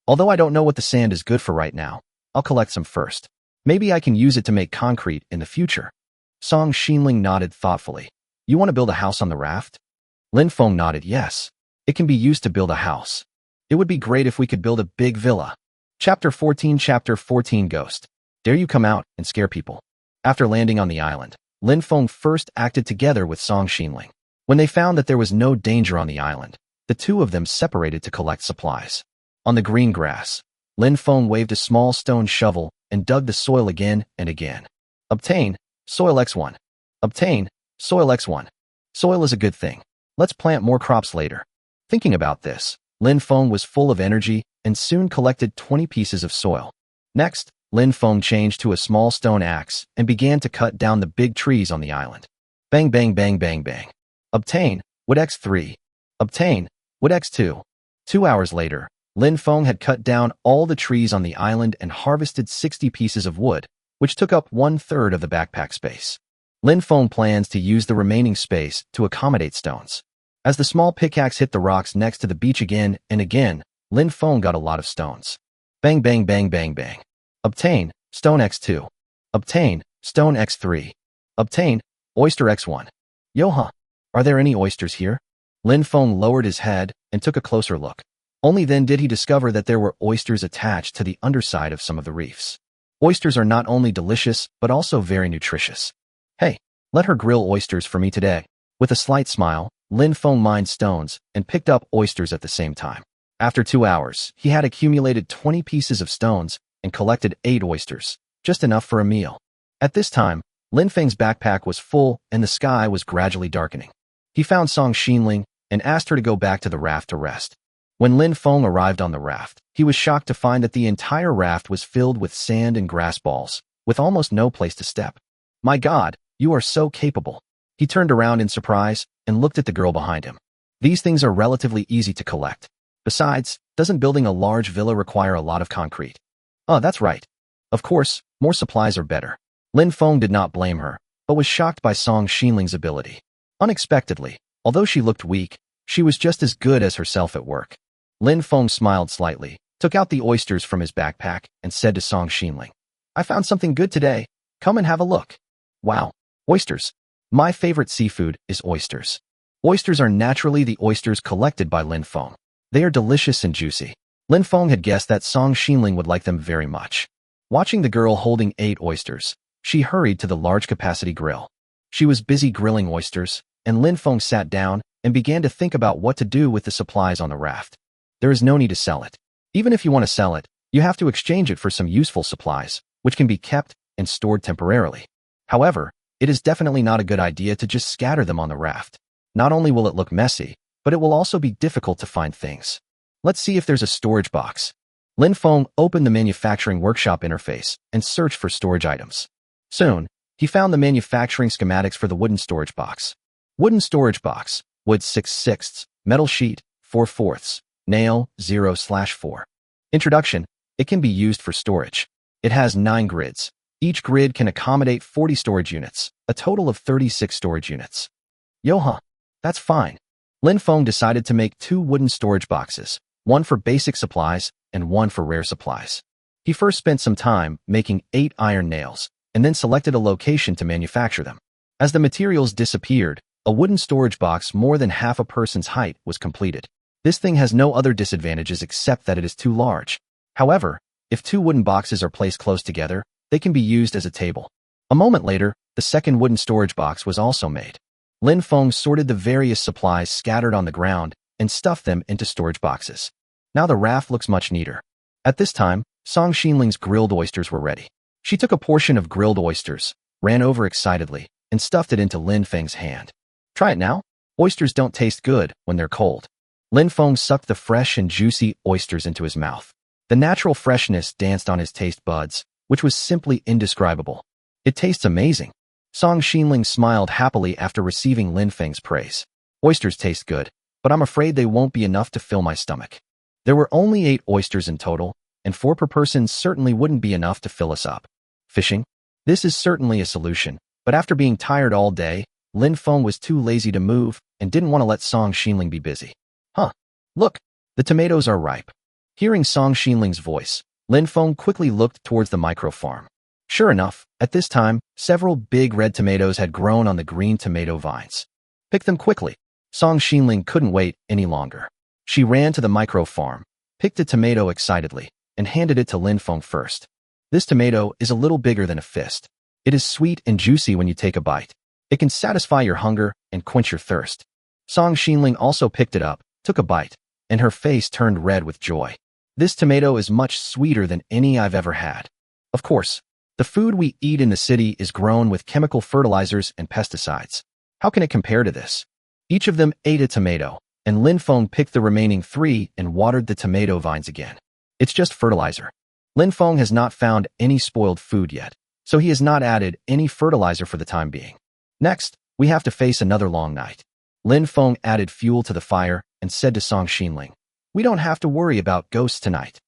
Although I don't know what the sand is good for right now, I'll collect some first. Maybe I can use it to make concrete in the future. Song Xinling nodded thoughtfully. You want to build a house on the raft? Lin Feng nodded yes. It can be used to build a house. It would be great if we could build a big villa. Chapter 14 Ghost. Dare you come out and scare people? After landing on the island, Lin Feng first acted together with Song Xinling. When they found that there was no danger on the island, the 2 of them separated to collect supplies. On the green grass, Lin Feng waved a small stone shovel and dug the soil again and again. Obtain, soil X1. Obtain, soil X1. Soil is a good thing. Let's plant more crops later. Thinking about this, Lin Feng was full of energy and soon collected 20 pieces of soil. Next, Lin Feng changed to a small stone axe and began to cut down the big trees on the island. Bang bang bang bang bang. Obtain, wood X3. Obtain, wood X2. 2 hours later, Lin Feng had cut down all the trees on the island and harvested 60 pieces of wood, which took up 1/3 of the backpack space. Lin Feng plans to use the remaining space to accommodate stones. As the small pickaxe hit the rocks next to the beach again and again, Lin Feng got a lot of stones. Bang bang bang bang bang. Obtain, stone X2. Obtain, stone X3. Obtain, oyster X1. Yo-huh, are there any oysters here? Lin Feng lowered his head and took a closer look. Only then did he discover that there were oysters attached to the underside of some of the reefs. Oysters are not only delicious, but also very nutritious. Hey, let her grill oysters for me today. With a slight smile, Lin Feng mined stones and picked up oysters at the same time. After 2 hours, he had accumulated 20 pieces of stones and collected 8 oysters, just enough for a meal. At this time, Lin Feng's backpack was full and the sky was gradually darkening. He found Song Xinling and asked her to go back to the raft to rest. When Lin Feng arrived on the raft, he was shocked to find that the entire raft was filled with sand and grass balls, with almost no place to step. "My God, you are so capable." He turned around in surprise and looked at the girl behind him. "These things are relatively easy to collect. Besides, doesn't building a large villa require a lot of concrete?" "Oh, that's right. Of course, more supplies are better." Lin Feng did not blame her, but was shocked by Song Xinling's ability. Unexpectedly, although she looked weak, she was just as good as herself at work. Lin Feng smiled slightly, took out the oysters from his backpack, and said to Song Xinling, "I found something good today. Come and have a look." "Wow, oysters. My favorite seafood is oysters." Oysters are naturally the oysters collected by Lin Feng. They are delicious and juicy. Lin Feng had guessed that Song Xinling would like them very much. Watching the girl holding 8 oysters, she hurried to the large-capacity grill. She was busy grilling oysters, and Lin Feng sat down and began to think about what to do with the supplies on the raft. There is no need to sell it. Even if you want to sell it, you have to exchange it for some useful supplies, which can be kept and stored temporarily. However, it is definitely not a good idea to just scatter them on the raft. Not only will it look messy, but it will also be difficult to find things. Let's see if there's a storage box. Lin Feng opened the manufacturing workshop interface and searched for storage items. Soon, he found the manufacturing schematics for the wooden storage box. Wooden storage box, wood 6/6, metal sheet 4/4, nail 0/4. Introduction, it can be used for storage. It has 9 grids. Each grid can accommodate 40 storage units, a total of 36 storage units. Yo-huh, that's fine. Lin Feng decided to make 2 wooden storage boxes, one for basic supplies and one for rare supplies. He first spent some time making 8 iron nails, and then selected a location to manufacture them. As the materials disappeared, a wooden storage box more than half a person's height was completed. This thing has no other disadvantages except that it is too large. However, if 2 wooden boxes are placed close together, they can be used as a table. A moment later, the second wooden storage box was also made. Lin Feng sorted the various supplies scattered on the ground and stuffed them into storage boxes. Now the raft looks much neater. At this time, Song Xinling's grilled oysters were ready. She took a portion of grilled oysters, ran over excitedly, and stuffed it into Lin Feng's hand. "Try it now. Oysters don't taste good when they're cold." Lin Feng sucked the fresh and juicy oysters into his mouth. The natural freshness danced on his taste buds, which was simply indescribable. "It tastes amazing." Song Xinling smiled happily after receiving Lin Feng's praise. "Oysters taste good, but I'm afraid they won't be enough to fill my stomach." There were only 8 oysters in total, and 4 per person certainly wouldn't be enough to fill us up. Fishing? This is certainly a solution, but after being tired all day, Lin Feng was too lazy to move and didn't want to let Song Xinling be busy. "Huh, look, the tomatoes are ripe." Hearing Song Xinling's voice, Lin Feng quickly looked towards the micro farm. Sure enough, at this time, several big red tomatoes had grown on the green tomato vines. "Pick them quickly." Song Xinling couldn't wait any longer. She ran to the micro farm, picked a tomato excitedly, and handed it to Lin Feng first. This tomato is a little bigger than a fist. It is sweet and juicy when you take a bite. It can satisfy your hunger and quench your thirst. Song Xinling also picked it up, took a bite, and her face turned red with joy. "This tomato is much sweeter than any I've ever had." Of course, the food we eat in the city is grown with chemical fertilizers and pesticides. How can it compare to this? Each of them ate a tomato, and Lin Feng picked the remaining 3 and watered the tomato vines again. It's just fertilizer. Lin Feng has not found any spoiled food yet, so he has not added any fertilizer for the time being. Next, we have to face another long night. Lin Feng added fuel to the fire and said to Song Xinling, "We don't have to worry about ghosts tonight."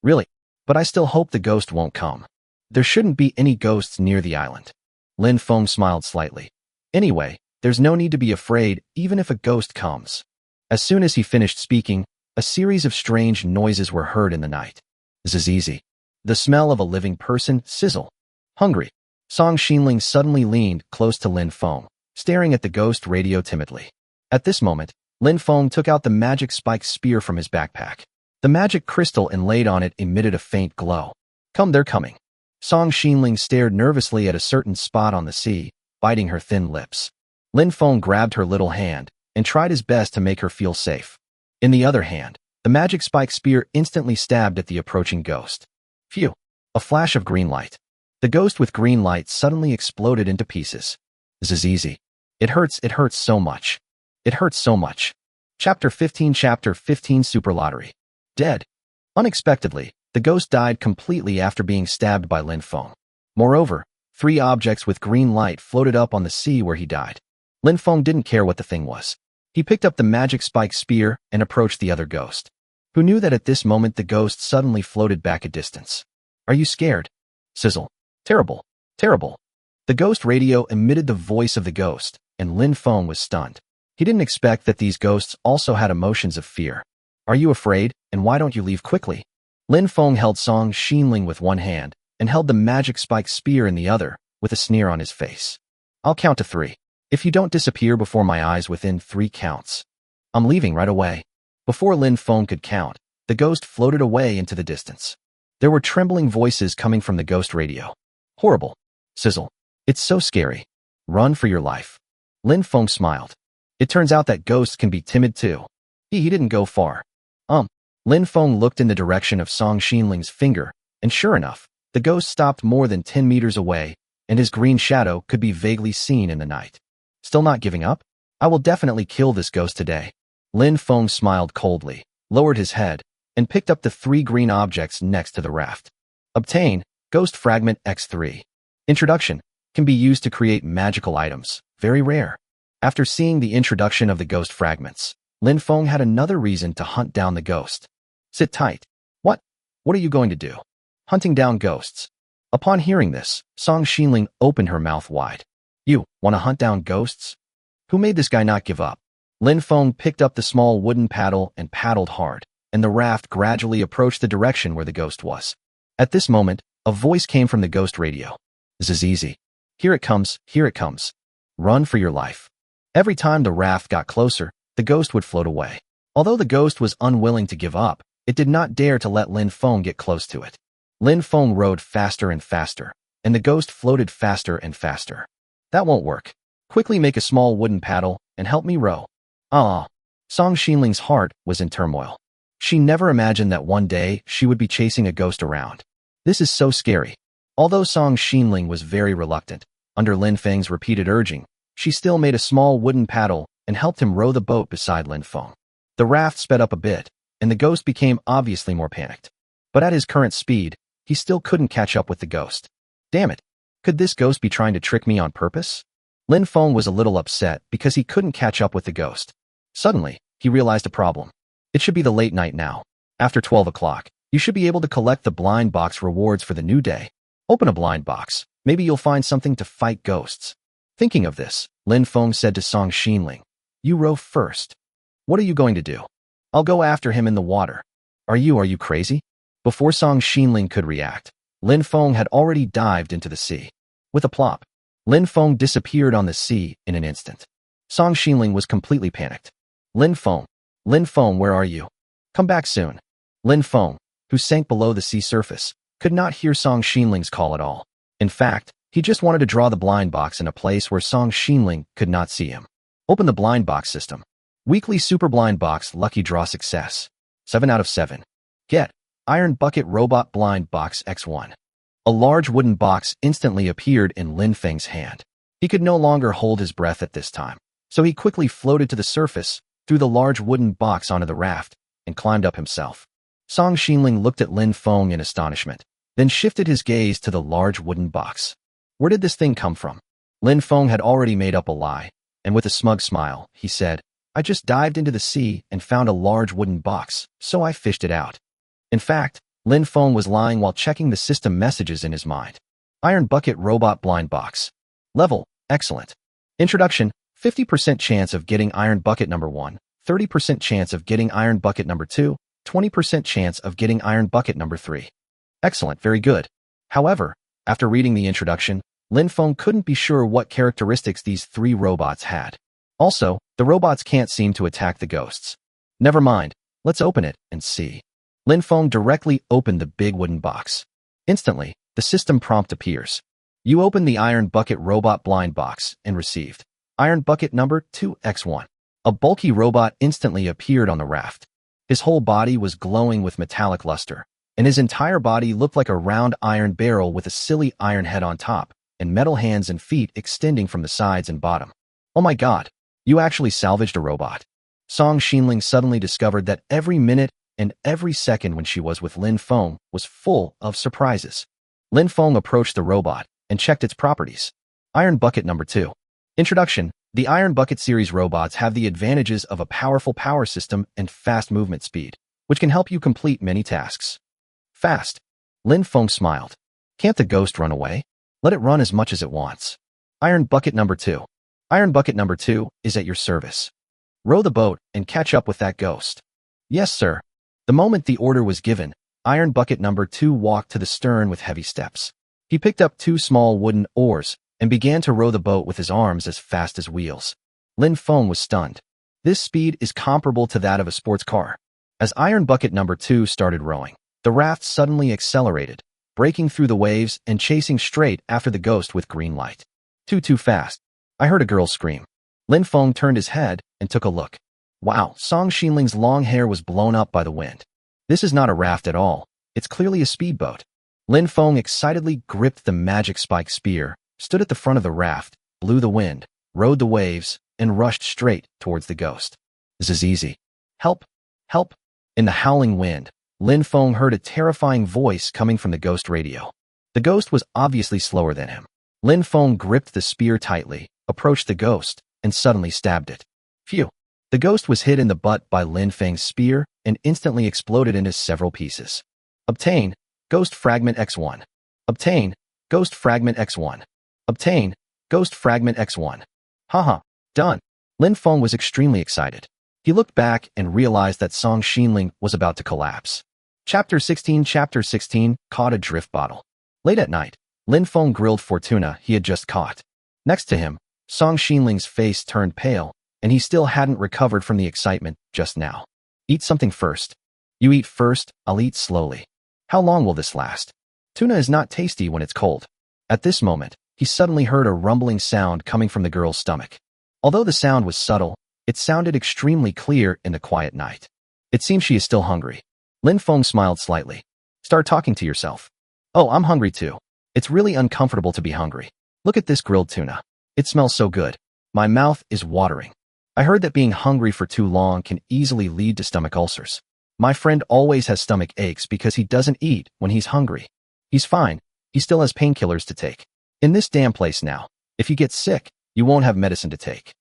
"Really? But I still hope the ghost won't come." "There shouldn't be any ghosts near the island." Lin Feng smiled slightly. "Anyway, there's no need to be afraid even if a ghost comes." As soon as he finished speaking, a series of strange noises were heard in the night. Zizi. The smell of a living person, sizzle. Hungry. Song Xinling suddenly leaned close to Lin Feng, staring at the ghost radio timidly. At this moment, Lin Feng took out the magic spiked spear from his backpack. The magic crystal inlaid on it emitted a faint glow. "Come, they're coming." Song Xinling stared nervously at a certain spot on the sea, biting her thin lips. Lin Feng grabbed her little hand and tried his best to make her feel safe. In the other hand, the magic spike spear instantly stabbed at the approaching ghost. Phew! A flash of green light. The ghost with green light suddenly exploded into pieces. This is easy. It hurts so much. It hurts so much. Chapter 15 Super Lottery. Dead. Unexpectedly, the ghost died completely after being stabbed by Lin Feng. Moreover, 3 objects with green light floated up on the sea where he died. Lin Feng didn't care what the thing was. He picked up the magic spike spear and approached the other ghost, who knew that at this moment the ghost suddenly floated back a distance. Are you scared? Sizzle. Terrible. Terrible. The ghost radio emitted the voice of the ghost, and Lin Feng was stunned. He didn't expect that these ghosts also had emotions of fear. Are you afraid, and why don't you leave quickly? Lin Feng held Song Xinling with one hand and held the magic spike spear in the other, with a sneer on his face. I'll count to 3. If you don't disappear before my eyes within 3 counts, I'm leaving right away. Before Lin Feng could count, the ghost floated away into the distance. There were trembling voices coming from the ghost radio. Horrible. Sizzle. It's so scary. Run for your life. Lin Feng smiled. It turns out that ghosts can be timid too. He didn't go far. Lin Feng looked in the direction of Song Xinling's finger, and sure enough, the ghost stopped more than 10 meters away, and his green shadow could be vaguely seen in the night. Still not giving up? I will definitely kill this ghost today. Lin Feng smiled coldly, lowered his head, and picked up the 3 green objects next to the raft. Obtain, Ghost Fragment X3. Introduction, can be used to create magical items, very rare. After seeing the introduction of the ghost fragments, Lin Feng had another reason to hunt down the ghost. Sit tight. What? What are you going to do? Hunting down ghosts. Upon hearing this, Song Xinling opened her mouth wide. You want to hunt down ghosts? Who made this guy not give up? Lin Feng picked up the small wooden paddle and paddled hard, and the raft gradually approached the direction where the ghost was. At this moment, a voice came from the ghost radio. This is easy. Here it comes, here it comes. Run for your life. Every time the raft got closer, the ghost would float away. Although the ghost was unwilling to give up, it did not dare to let Lin Feng get close to it. Lin Feng rowed faster and faster, and the ghost floated faster and faster. That won't work. Quickly make a small wooden paddle and help me row. Song Xinling's heart was in turmoil. She never imagined that one day she would be chasing a ghost around. This is so scary. Although Song Xinling was very reluctant, under Lin Feng's repeated urging, she still made a small wooden paddle and helped him row the boat beside Lin Feng. The raft sped up a bit, and the ghost became obviously more panicked. But at his current speed, he still couldn't catch up with the ghost. Damn it. Could this ghost be trying to trick me on purpose? Lin Feng was a little upset because he couldn't catch up with the ghost. Suddenly, he realized a problem. It should be the late night now. After 12 o'clock, you should be able to collect the blind box rewards for the new day. Open a blind box. Maybe you'll find something to fight ghosts. Thinking of this, Lin Feng said to Song Xinling, You row first. What are you going to do? I'll go after him in the water. Are you crazy? Before Song Xinling could react, Lin Feng had already dived into the sea. With a plop, Lin Feng disappeared on the sea in an instant. Song Xinling was completely panicked. Lin Feng, where are you? Come back soon. Lin Feng, who sank below the sea surface, could not hear Song Xinling's call at all. In fact, he just wanted to draw the blind box in a place where Song Xinling could not see him. Open the blind box system. Weekly Super Blind Box Lucky Draw Success. 7 out of 7. Get Iron Bucket Robot Blind Box X1. A large wooden box instantly appeared in Lin Feng's hand. He could no longer hold his breath at this time, so he quickly floated to the surface, threw the large wooden box onto the raft, and climbed up himself. Song Xinling looked at Lin Feng in astonishment, then shifted his gaze to the large wooden box. Where did this thing come from? Lin Feng had already made up a lie, and with a smug smile, he said, I just dived into the sea and found a large wooden box, so I fished it out. In fact, Lin Feng was lying while checking the system messages in his mind. Iron Bucket Robot Blind Box. Level, excellent. Introduction, 50% chance of getting Iron Bucket number 1, 30% chance of getting Iron Bucket number 2, 20% chance of getting Iron Bucket number 3. Excellent, very good. However, after reading the introduction, Lin Feng couldn't be sure what characteristics these 3 robots had. Also, the robots can't seem to attack the ghosts. Never mind, let's open it and see. Lin Feng directly opened the big wooden box. Instantly, the system prompt appears. You open the Iron Bucket Robot Blind Box and received Iron Bucket number 2x1. A bulky robot instantly appeared on the raft. His whole body was glowing with metallic luster, and his entire body looked like a round iron barrel with a silly iron head on top, and metal hands and feet extending from the sides and bottom. Oh my god, you actually salvaged a robot. Song Xinling suddenly discovered that every minute and every second when she was with Lin Feng was full of surprises. Lin Feng approached the robot and checked its properties. Iron Bucket Number 2. Introduction. The Iron Bucket series robots have the advantages of a powerful power system and fast movement speed, which can help you complete many tasks. Fast. Lin Feng smiled. Can't the ghost run away? Let it run as much as it wants. Iron Bucket Number 2. Iron Bucket Number 2 is at your service. Row the boat and catch up with that ghost. Yes, sir. The moment the order was given, Iron Bucket Number 2 walked to the stern with heavy steps. He picked up 2 small wooden oars and began to row the boat with his arms as fast as wheels. Lin Feng was stunned. This speed is comparable to that of a sports car. As Iron Bucket Number 2 started rowing, the raft suddenly accelerated, breaking through the waves and chasing straight after the ghost with green light. Too fast. I heard a girl scream. Lin Feng turned his head and took a look. Wow, Song Xinling's long hair was blown up by the wind. This is not a raft at all. It's clearly a speedboat. Lin Feng excitedly gripped the magic spike spear, stood at the front of the raft, blew the wind, rode the waves, and rushed straight towards the ghost. This is easy. Help! Help! In the howling wind, Lin Feng heard a terrifying voice coming from the ghost radio. The ghost was obviously slower than him. Lin Feng gripped the spear tightly, approached the ghost, and suddenly stabbed it. Phew! The ghost was hit in the butt by Lin Feng's spear and instantly exploded into several pieces. Obtain Ghost Fragment X1. Obtain Ghost Fragment X1. Obtain Ghost Fragment X1. Haha, done. Lin Feng was extremely excited. He looked back and realized that Song Xinling was about to collapse. Chapter 16 Caught a drift bottle. Late at night, Lin Feng grilled for tuna he had just caught. Next to him, Song Xinling's face turned pale, and he still hadn't recovered from the excitement just now. Eat something first. You eat first, I'll eat slowly. How long will this last? Tuna is not tasty when it's cold. At this moment, he suddenly heard a rumbling sound coming from the girl's stomach. Although the sound was subtle, it sounded extremely clear in the quiet night. It seems she is still hungry. Lin Feng smiled slightly. Start talking to yourself. Oh, I'm hungry too. It's really uncomfortable to be hungry. Look at this grilled tuna. It smells so good. My mouth is watering. I heard that being hungry for too long can easily lead to stomach ulcers. My friend always has stomach aches because he doesn't eat when he's hungry. He's fine. He still has painkillers to take. In this damn place now, if you get sick, you won't have medicine to take.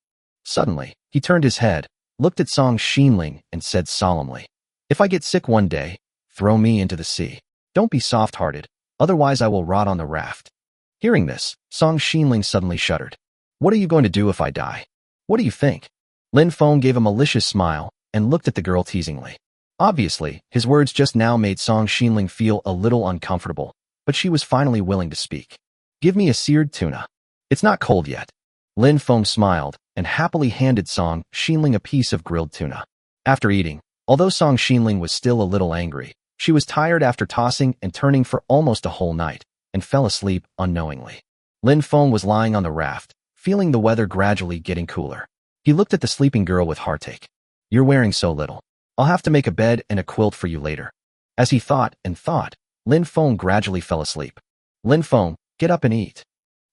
Suddenly, he turned his head, looked at Song Xinling, and said solemnly, If I get sick one day, throw me into the sea. Don't be soft-hearted, otherwise I will rot on the raft. Hearing this, Song Xinling suddenly shuddered. What are you going to do if I die? What do you think? Lin Feng gave a malicious smile and looked at the girl teasingly. Obviously, his words just now made Song Xinling feel a little uncomfortable, but she was finally willing to speak. Give me a seared tuna. It's not cold yet. Lin Feng smiled and happily handed Song Xinling a piece of grilled tuna. After eating, although Song Xinling was still a little angry, she was tired after tossing and turning for almost a whole night and fell asleep unknowingly. Lin Feng was lying on the raft, feeling the weather gradually getting cooler. He looked at the sleeping girl with heartache. You're wearing so little. I'll have to make a bed and a quilt for you later. As he thought and thought, Lin Feng gradually fell asleep. Lin Feng, get up and eat.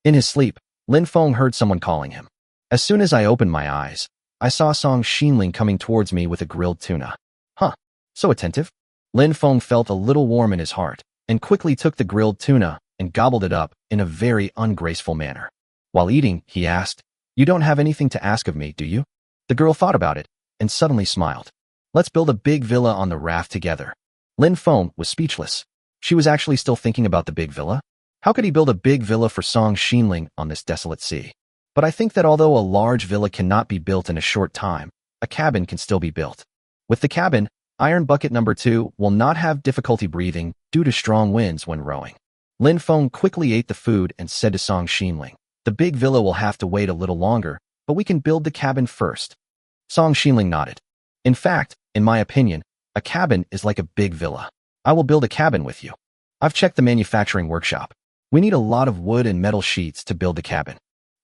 In his sleep, Lin Feng heard someone calling him. As soon as I opened my eyes, I saw Song Xinling coming towards me with a grilled tuna. Huh, so attentive. Lin Feng felt a little warm in his heart and quickly took the grilled tuna and gobbled it up in a very ungraceful manner. While eating, he asked, You don't have anything to ask of me, do you? The girl thought about it and suddenly smiled. Let's build a big villa on the raft together. Lin Feng was speechless. She was actually still thinking about the big villa. How could he build a big villa for Song Xinling on this desolate sea? But I think that although a large villa cannot be built in a short time, a cabin can still be built. With the cabin, Iron Bucket Number 2 will not have difficulty breathing due to strong winds when rowing. Lin Feng quickly ate the food and said to Song Xinling, The big villa will have to wait a little longer, but we can build the cabin first. Song Xinling nodded. In fact, in my opinion, a cabin is like a big villa. I will build a cabin with you. I've checked the manufacturing workshop. We need a lot of wood and metal sheets to build the cabin.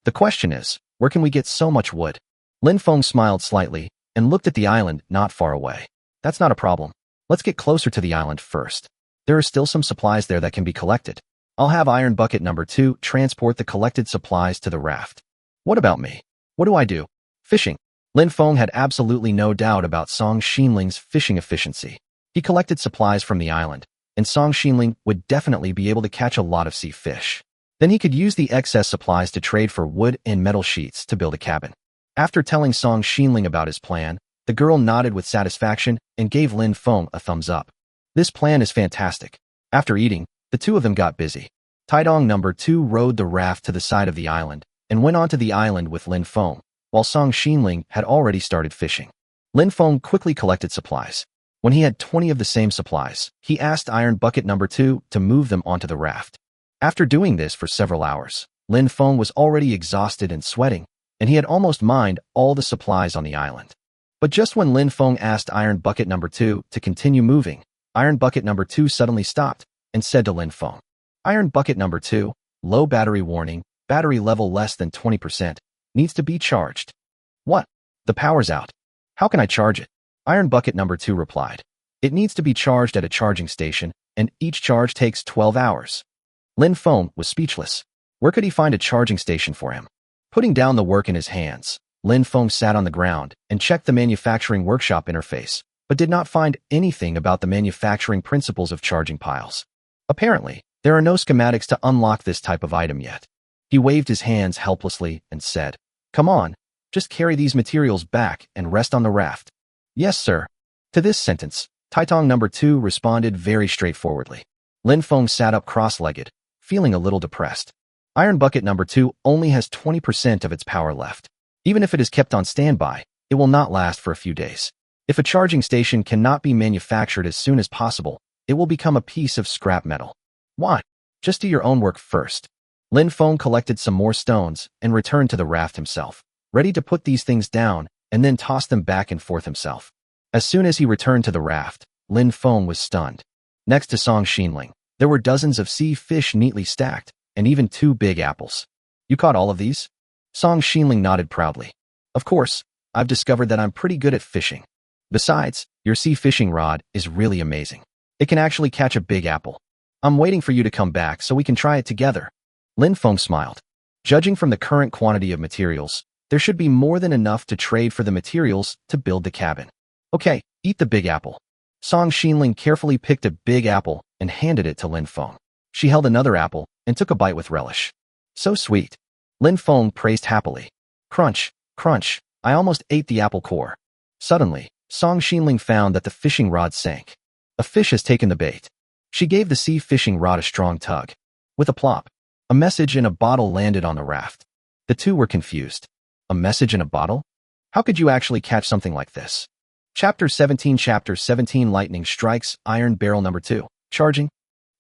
The question is, where can we get so much wood? Lin Feng smiled slightly and looked at the island not far away. That's not a problem. Let's get closer to the island first. There are still some supplies there that can be collected. I'll have iron bucket number 2 transport the collected supplies to the raft. What about me? What do I do? Fishing. Lin Feng had absolutely no doubt about Song Xinling's fishing efficiency. He collected supplies from the island, and Song Xinling would definitely be able to catch a lot of sea fish. Then he could use the excess supplies to trade for wood and metal sheets to build a cabin. After telling Song Xinling about his plan, the girl nodded with satisfaction and gave Lin Feng a thumbs up. This plan is fantastic. After eating, the two of them got busy. Taidong number 2 rowed the raft to the side of the island and went onto the island with Lin Feng, while Song Xinling had already started fishing. Lin Feng quickly collected supplies. When he had 20 of the same supplies, he asked iron bucket number 2 to move them onto the raft. After doing this for several hours, Lin Feng was already exhausted and sweating, and he had almost mined all the supplies on the island. But just when Lin Feng asked iron bucket number 2 to continue moving, iron bucket number 2 suddenly stopped and said to Lin Feng, "Iron bucket number 2, low battery warning, battery level less than 20%, needs to be charged." "What? The power's out. How can I charge it?" Iron bucket number 2 replied, "It needs to be charged at a charging station, and each charge takes 12 hours. Lin Feng was speechless. Where could he find a charging station for him? Putting down the work in his hands, Lin Feng sat on the ground and checked the manufacturing workshop interface, but did not find anything about the manufacturing principles of charging piles. Apparently, there are no schematics to unlock this type of item yet. He waved his hands helplessly and said, "Come on, just carry these materials back and rest on the raft." "Yes, sir." To this sentence, Taitong number 2 responded very straightforwardly. Lin Feng sat up cross-legged, feeling a little depressed. Iron bucket number 2 only has 20% of its power left. Even if it is kept on standby, it will not last for a few days. If a charging station cannot be manufactured as soon as possible, it will become a piece of scrap metal. Why? Just do your own work first. Lin Feng collected some more stones and returned to the raft himself, ready to put these things down and then toss them back and forth himself. As soon as he returned to the raft, Lin Feng was stunned. Next to Song Xinling, there were dozens of sea fish neatly stacked, and even 2 big apples. "You caught all of these?" Song Xinling nodded proudly. "Of course, I've discovered that I'm pretty good at fishing. Besides, your sea fishing rod is really amazing. It can actually catch a big apple. I'm waiting for you to come back so we can try it together." Lin Feng smiled. Judging from the current quantity of materials, there should be more than enough to trade for the materials to build the cabin. "Okay, eat the big apple." Song Xinling carefully picked a big apple and handed it to Lin Feng. She held another apple and took a bite with relish. "So sweet." Lin Feng praised happily. "Crunch, crunch, I almost ate the apple core." Suddenly, Song Xinling found that the fishing rod sank. A fish has taken the bait. She gave the sea fishing rod a strong tug. With a plop, a message in a bottle landed on the raft. The two were confused. A message in a bottle? How could you actually catch something like this? Chapter 17 Lightning strikes iron barrel number 2. Charging?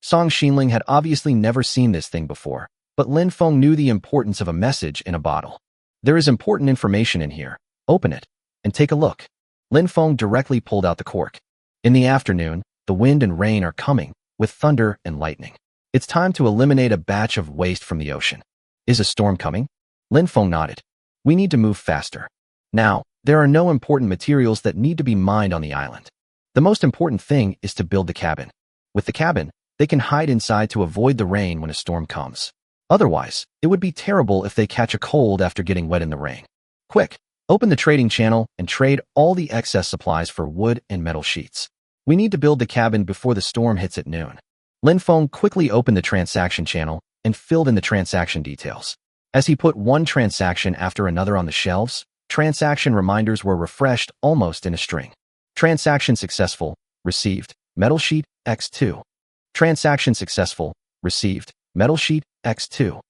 Song Xinling had obviously never seen this thing before, but Lin Feng knew the importance of a message in a bottle. "There is important information in here. Open it and take a look." Lin Feng directly pulled out the cork. In the afternoon, the wind and rain are coming, with thunder and lightning. It's time to eliminate a batch of waste from the ocean. "Is a storm coming?" Lin Feng nodded. "We need to move faster. Now, there are no important materials that need to be mined on the island. The most important thing is to build the cabin. With the cabin, they can hide inside to avoid the rain when a storm comes. Otherwise, it would be terrible if they catch a cold after getting wet in the rain. Quick, open the trading channel and trade all the excess supplies for wood and metal sheets. We need to build the cabin before the storm hits at noon." Lin Feng quickly opened the transaction channel and filled in the transaction details. As he put one transaction after another on the shelves, transaction reminders were refreshed almost in a string. Transaction successful, received, metal sheet, X2. Transaction successful, received, metal sheet, X2.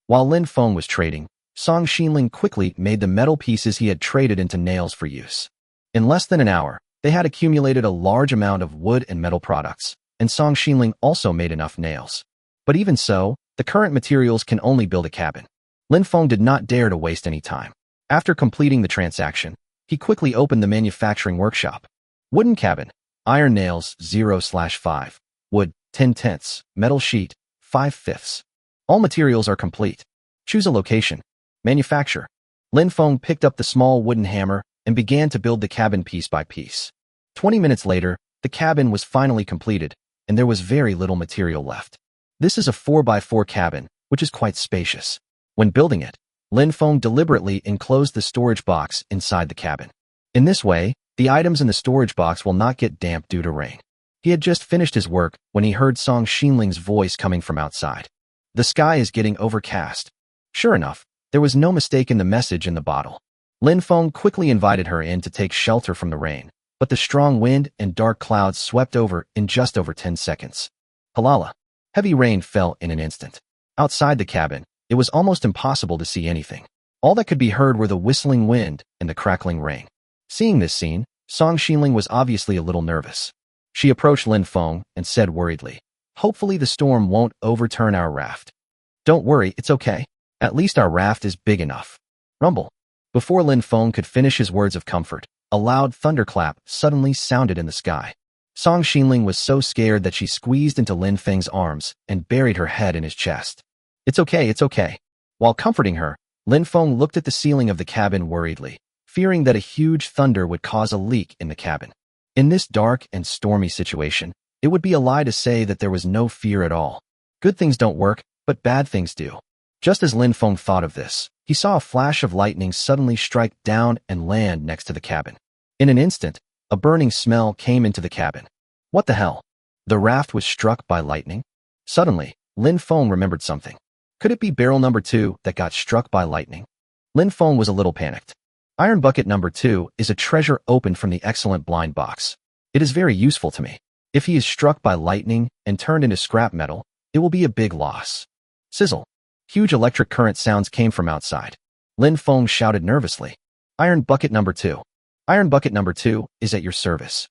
While Lin Feng was trading, Song Xinling quickly made the metal pieces he had traded into nails for use. In less than an hour, they had accumulated a large amount of wood and metal products, and Song Xinling also made enough nails. But even so, the current materials can only build a cabin. Lin Feng did not dare to waste any time. After completing the transaction, he quickly opened the manufacturing workshop. Wooden cabin, iron nails 0/5, wood 10/10, metal sheet 5/5. All materials are complete. Choose a location. Manufacture. Lin Feng picked up the small wooden hammer and began to build the cabin piece by piece. 20 minutes later, the cabin was finally completed, and there was very little material left. This is a 4x4 cabin, which is quite spacious. When building it, Lin Feng deliberately enclosed the storage box inside the cabin. In this way, the items in the storage box will not get damp due to rain. He had just finished his work when he heard Song Xinling's voice coming from outside. The sky is getting overcast. Sure enough, there was no mistake in the message in the bottle. Lin Feng quickly invited her in to take shelter from the rain, but the strong wind and dark clouds swept over in just over 10 seconds. Halala! Heavy rain fell in an instant. Outside the cabin, it was almost impossible to see anything. All that could be heard were the whistling wind and the crackling rain. Seeing this scene, Song Xinling was obviously a little nervous. She approached Lin Feng and said worriedly, "Hopefully the storm won't overturn our raft." "Don't worry, it's okay. At least our raft is big enough." Rumble. Before Lin Feng could finish his words of comfort, a loud thunderclap suddenly sounded in the sky. Song Xinling was so scared that she squeezed into Lin Feng's arms and buried her head in his chest. It's okay, it's okay." While comforting her, Lin Feng looked at the ceiling of the cabin worriedly, fearing that a huge thunder would cause a leak in the cabin. In this dark and stormy situation, it would be a lie to say that there was no fear at all. Good things don't work, but bad things do. Just as Lin Feng thought of this, he saw a flash of lightning suddenly strike down and land next to the cabin. In an instant, a burning smell came into the cabin. What the hell? The raft was struck by lightning? Suddenly, Lin Feng remembered something. Could it be barrel number 2 that got struck by lightning? Lin Feng was a little panicked. Iron bucket number 2 is a treasure opened from the excellent blind box. It is very useful to me. If he is struck by lightning and turned into scrap metal, it will be a big loss. Sizzle. Huge electric current sounds came from outside. Lin Feng shouted nervously, "Iron bucket number 2. Iron bucket number 2 is at your service."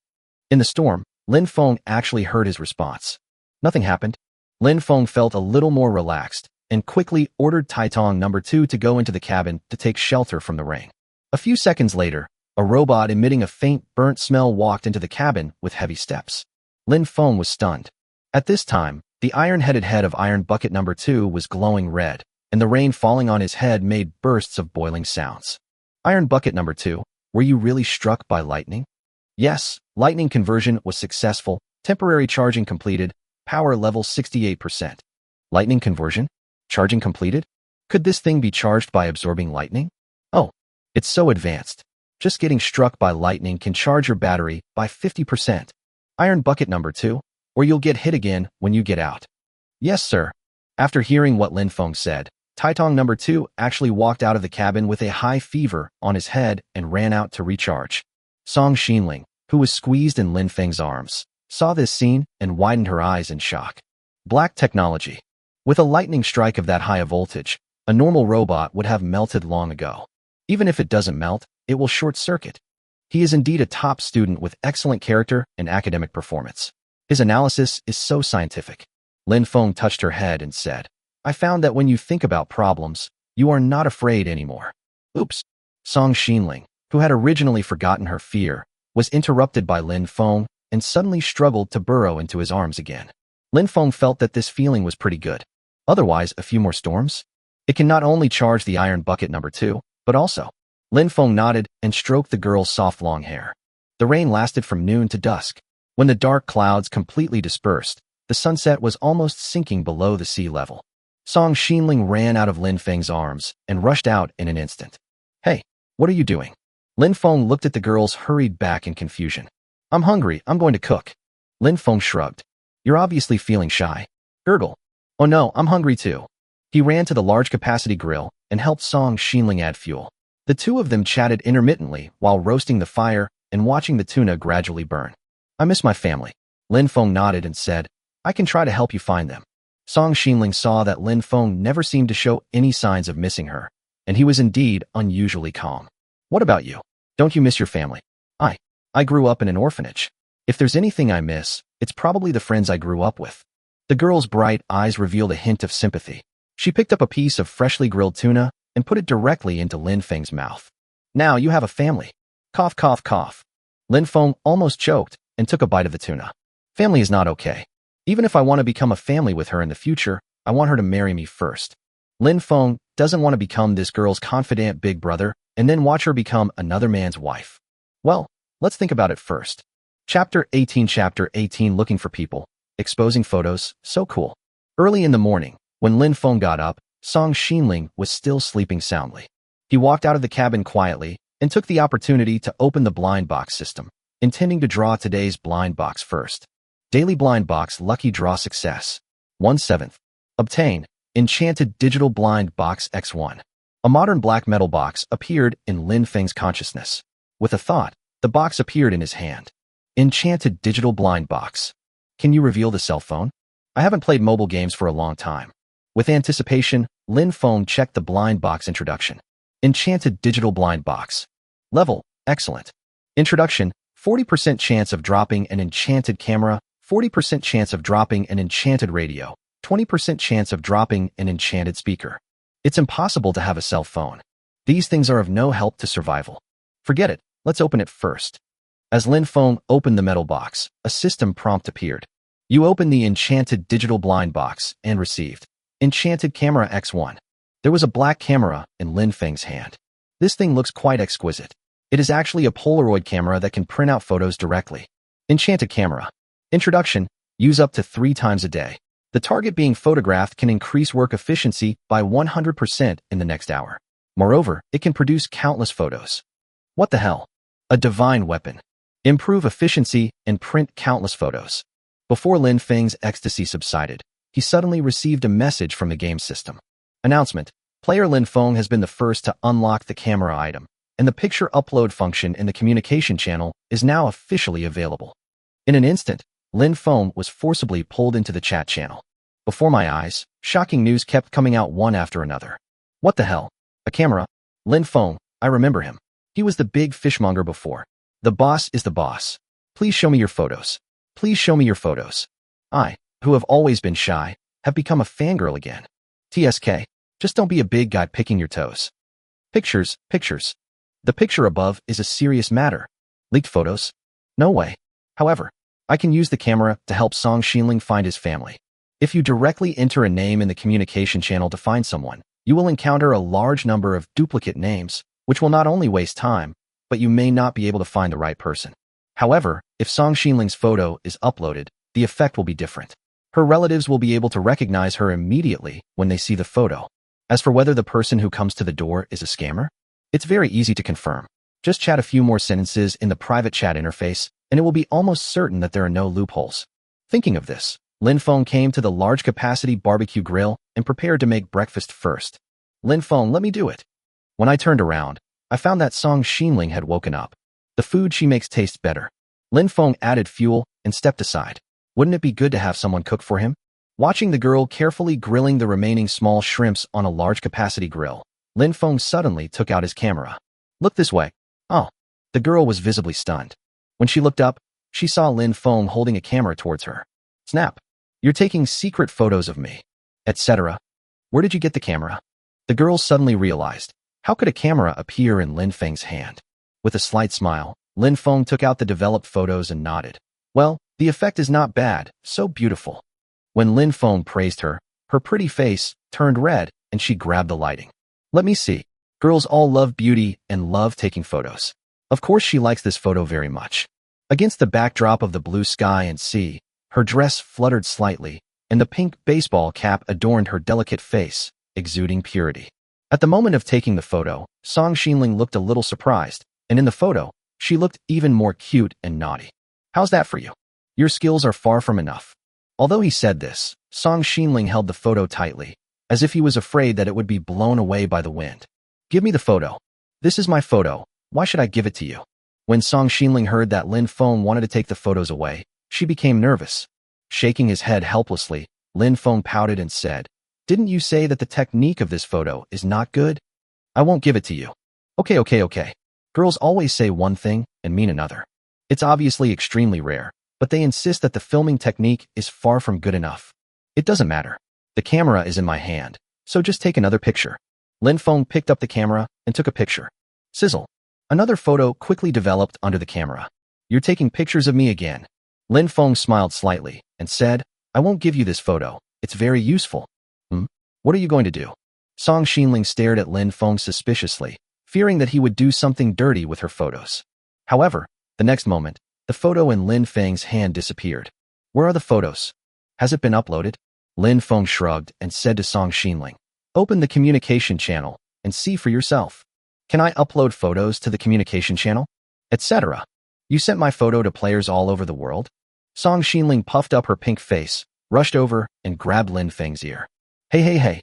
In the storm, Lin Feng actually heard his response. Nothing happened. Lin Feng felt a little more relaxed and quickly ordered Taitong number 2 to go into the cabin to take shelter from the rain. A few seconds later, a robot emitting a faint burnt smell walked into the cabin with heavy steps. Lin Feng was stunned. At this time, the iron-headed head of Iron Bucket number 2 was glowing red, and the rain falling on his head made bursts of boiling sounds. "Iron Bucket number 2, were you really struck by lightning?" "Yes, lightning conversion was successful, temporary charging completed, power level 68%. Lightning conversion? Charging completed? Could this thing be charged by absorbing lightning? Oh, it's so advanced. Just getting struck by lightning can charge your battery by 50%. Iron Bucket number 2, or you'll get hit again when you get out." "Yes, sir." After hearing what Lin Feng said, Taitong number 2 actually walked out of the cabin with a high fever on his head and ran out to recharge. Song Xinling, who was squeezed in Lin Feng's arms, saw this scene and widened her eyes in shock. Black technology. With a lightning strike of that high a voltage, a normal robot would have melted long ago. Even if it doesn't melt, it will short-circuit. He is indeed a top student with excellent character and academic performance. His analysis is so scientific. Lin Feng touched her head and said, "I found that when you think about problems, you are not afraid anymore." Oops. Song Xinling, who had originally forgotten her fear, was interrupted by Lin Feng and suddenly struggled to burrow into his arms again. Lin Feng felt that this feeling was pretty good. Otherwise, a few more storms? It can not only charge the Iron Bucket number 2, but also. Lin Feng nodded and stroked the girl's soft long hair. The rain lasted from noon to dusk. When the dark clouds completely dispersed, the sunset was almost sinking below the sea level. Song Xinling ran out of Lin Feng's arms and rushed out in an instant. "Hey, what are you doing?" Lin Feng looked at the girls hurried back in confusion. "I'm hungry, I'm going to cook." Lin Feng shrugged. "You're obviously feeling shy." Gurgle. "Oh no, I'm hungry too." He ran to the large-capacity grill and helped Song Xinling add fuel. The two of them chatted intermittently while roasting the fire and watching the tuna gradually burn. "I miss my family." Lin Feng nodded and said, "I can try to help you find them." Song Xinling saw that Lin Feng never seemed to show any signs of missing her, and he was indeed unusually calm. "What about you? Don't you miss your family?" I grew up in an orphanage. If there's anything I miss, it's probably the friends I grew up with." The girl's bright eyes revealed a hint of sympathy. She picked up a piece of freshly grilled tuna and put it directly into Lin Feng's mouth. "Now you have a family." Cough, cough, cough. Lin Feng almost choked and took a bite of the tuna. "Family is not okay. Even if I want to become a family with her in the future, I want her to marry me first." Lin Feng doesn't want to become this girl's confidant big brother and then watch her become another man's wife. Well, let's think about it first. Chapter 18 Looking for people. exposing photos, so cool. Early in the morning, when Lin Feng got up, Song Xinling was still sleeping soundly. He walked out of the cabin quietly and took the opportunity to open the blind box system, intending to draw today's blind box first. Daily blind box lucky draw success. 1/7. Obtain enchanted digital blind box X1. A modern black metal box appeared in Lin Feng's consciousness. With a thought, the box appeared in his hand. Enchanted digital blind box. Can you reveal the cell phone? I haven't played mobile games for a long time. With anticipation, Lin Feng checked the blind box introduction. Enchanted digital blind box. Level, excellent. Introduction, 40% chance of dropping an enchanted camera, 40% chance of dropping an enchanted radio, 20% chance of dropping an enchanted speaker. It's impossible to have a cell phone. These things are of no help to survival. Forget it, let's open it first. As Lin Feng opened the metal box, a system prompt appeared. You open the enchanted digital blind box and received enchanted camera X1. There was a black camera in Lin Feng's hand. This thing looks quite exquisite. It is actually a Polaroid camera that can print out photos directly. Enchanted camera. Introduction, use up to 3 times a day. The target being photographed can increase work efficiency by 100% in the next hour. Moreover, it can produce countless photos. What the hell? A divine weapon. Improve efficiency and print countless photos. Before Lin Feng's ecstasy subsided, he suddenly received a message from the game system. Announcement. Player Lin Feng has been the first to unlock the camera item, and the picture upload function in the communication channel is now officially available. In an instant, Lin Feng was forcibly pulled into the chat channel. Before my eyes, shocking news kept coming out one after another. What the hell? A camera? Lin Feng, I remember him. He was the big fishmonger before. The boss is the boss. Please show me your photos. Please show me your photos. I, who have always been shy, have become a fangirl again. TSK, just don't be a big guy picking your toes. Pictures, pictures. The picture above is a serious matter. Leaked photos? No way. However, I can use the camera to help Song Xinling find his family. If you directly enter a name in the communication channel to find someone, you will encounter a large number of duplicate names, which will not only waste time, but you may not be able to find the right person. However, if Song Xinling's photo is uploaded, the effect will be different. Her relatives will be able to recognize her immediately when they see the photo. As for whether the person who comes to the door is a scammer, it's very easy to confirm. Just chat a few more sentences in the private chat interface, and it will be almost certain that there are no loopholes. Thinking of this, Lin Feng came to the large-capacity barbecue grill and prepared to make breakfast first. Lin Feng, let me do it. When I turned around, I found that Song Xinling had woken up. The food she makes tastes better. Lin Feng added fuel and stepped aside. Wouldn't it be good to have someone cook for him? Watching the girl carefully grilling the remaining small shrimps on a large-capacity grill, Lin Feng suddenly took out his camera. Look this way. Oh. The girl was visibly stunned. When she looked up, she saw Lin Feng holding a camera towards her. Snap. You're taking secret photos of me, etc. Where did you get the camera? The girl suddenly realized. How could a camera appear in Lin Feng's hand? With a slight smile, Lin Feng took out the developed photos and nodded. Well, the effect is not bad, so beautiful. When Lin Feng praised her, her pretty face turned red and she grabbed the lighting. Let me see. Girls all love beauty and love taking photos. Of course she likes this photo very much. Against the backdrop of the blue sky and sea, her dress fluttered slightly, and the pink baseball cap adorned her delicate face, exuding purity. At the moment of taking the photo, Song Xinling looked a little surprised, and in the photo, she looked even more cute and naughty. How's that for you? Your skills are far from enough. Although he said this, Song Xinling held the photo tightly, as if he was afraid that it would be blown away by the wind. Give me the photo. This is my photo. Why should I give it to you? When Song Xinling heard that Lin Feng wanted to take the photos away, she became nervous. Shaking his head helplessly, Lin Feng pouted and said, Didn't you say that the technique of this photo is not good? I won't give it to you. Okay. Girls always say one thing and mean another. It's obviously extremely rare, but they insist that the filming technique is far from good enough. It doesn't matter. The camera is in my hand, so just take another picture. Lin Feng picked up the camera and took a picture. Sizzle. Another photo quickly developed under the camera. You're taking pictures of me again. Lin Feng smiled slightly and said, I won't give you this photo. It's very useful. What are you going to do? Song Xinling stared at Lin Feng suspiciously, fearing that he would do something dirty with her photos. However, the next moment, the photo in Lin Feng's hand disappeared. Where are the photos? Has it been uploaded? Lin Feng shrugged and said to Song Xinling, open the communication channel and see for yourself. Can I upload photos to the communication channel? Etc. You sent my photo to players all over the world? Song Xinling puffed up her pink face, rushed over, and grabbed Lin Feng's ear. Hey.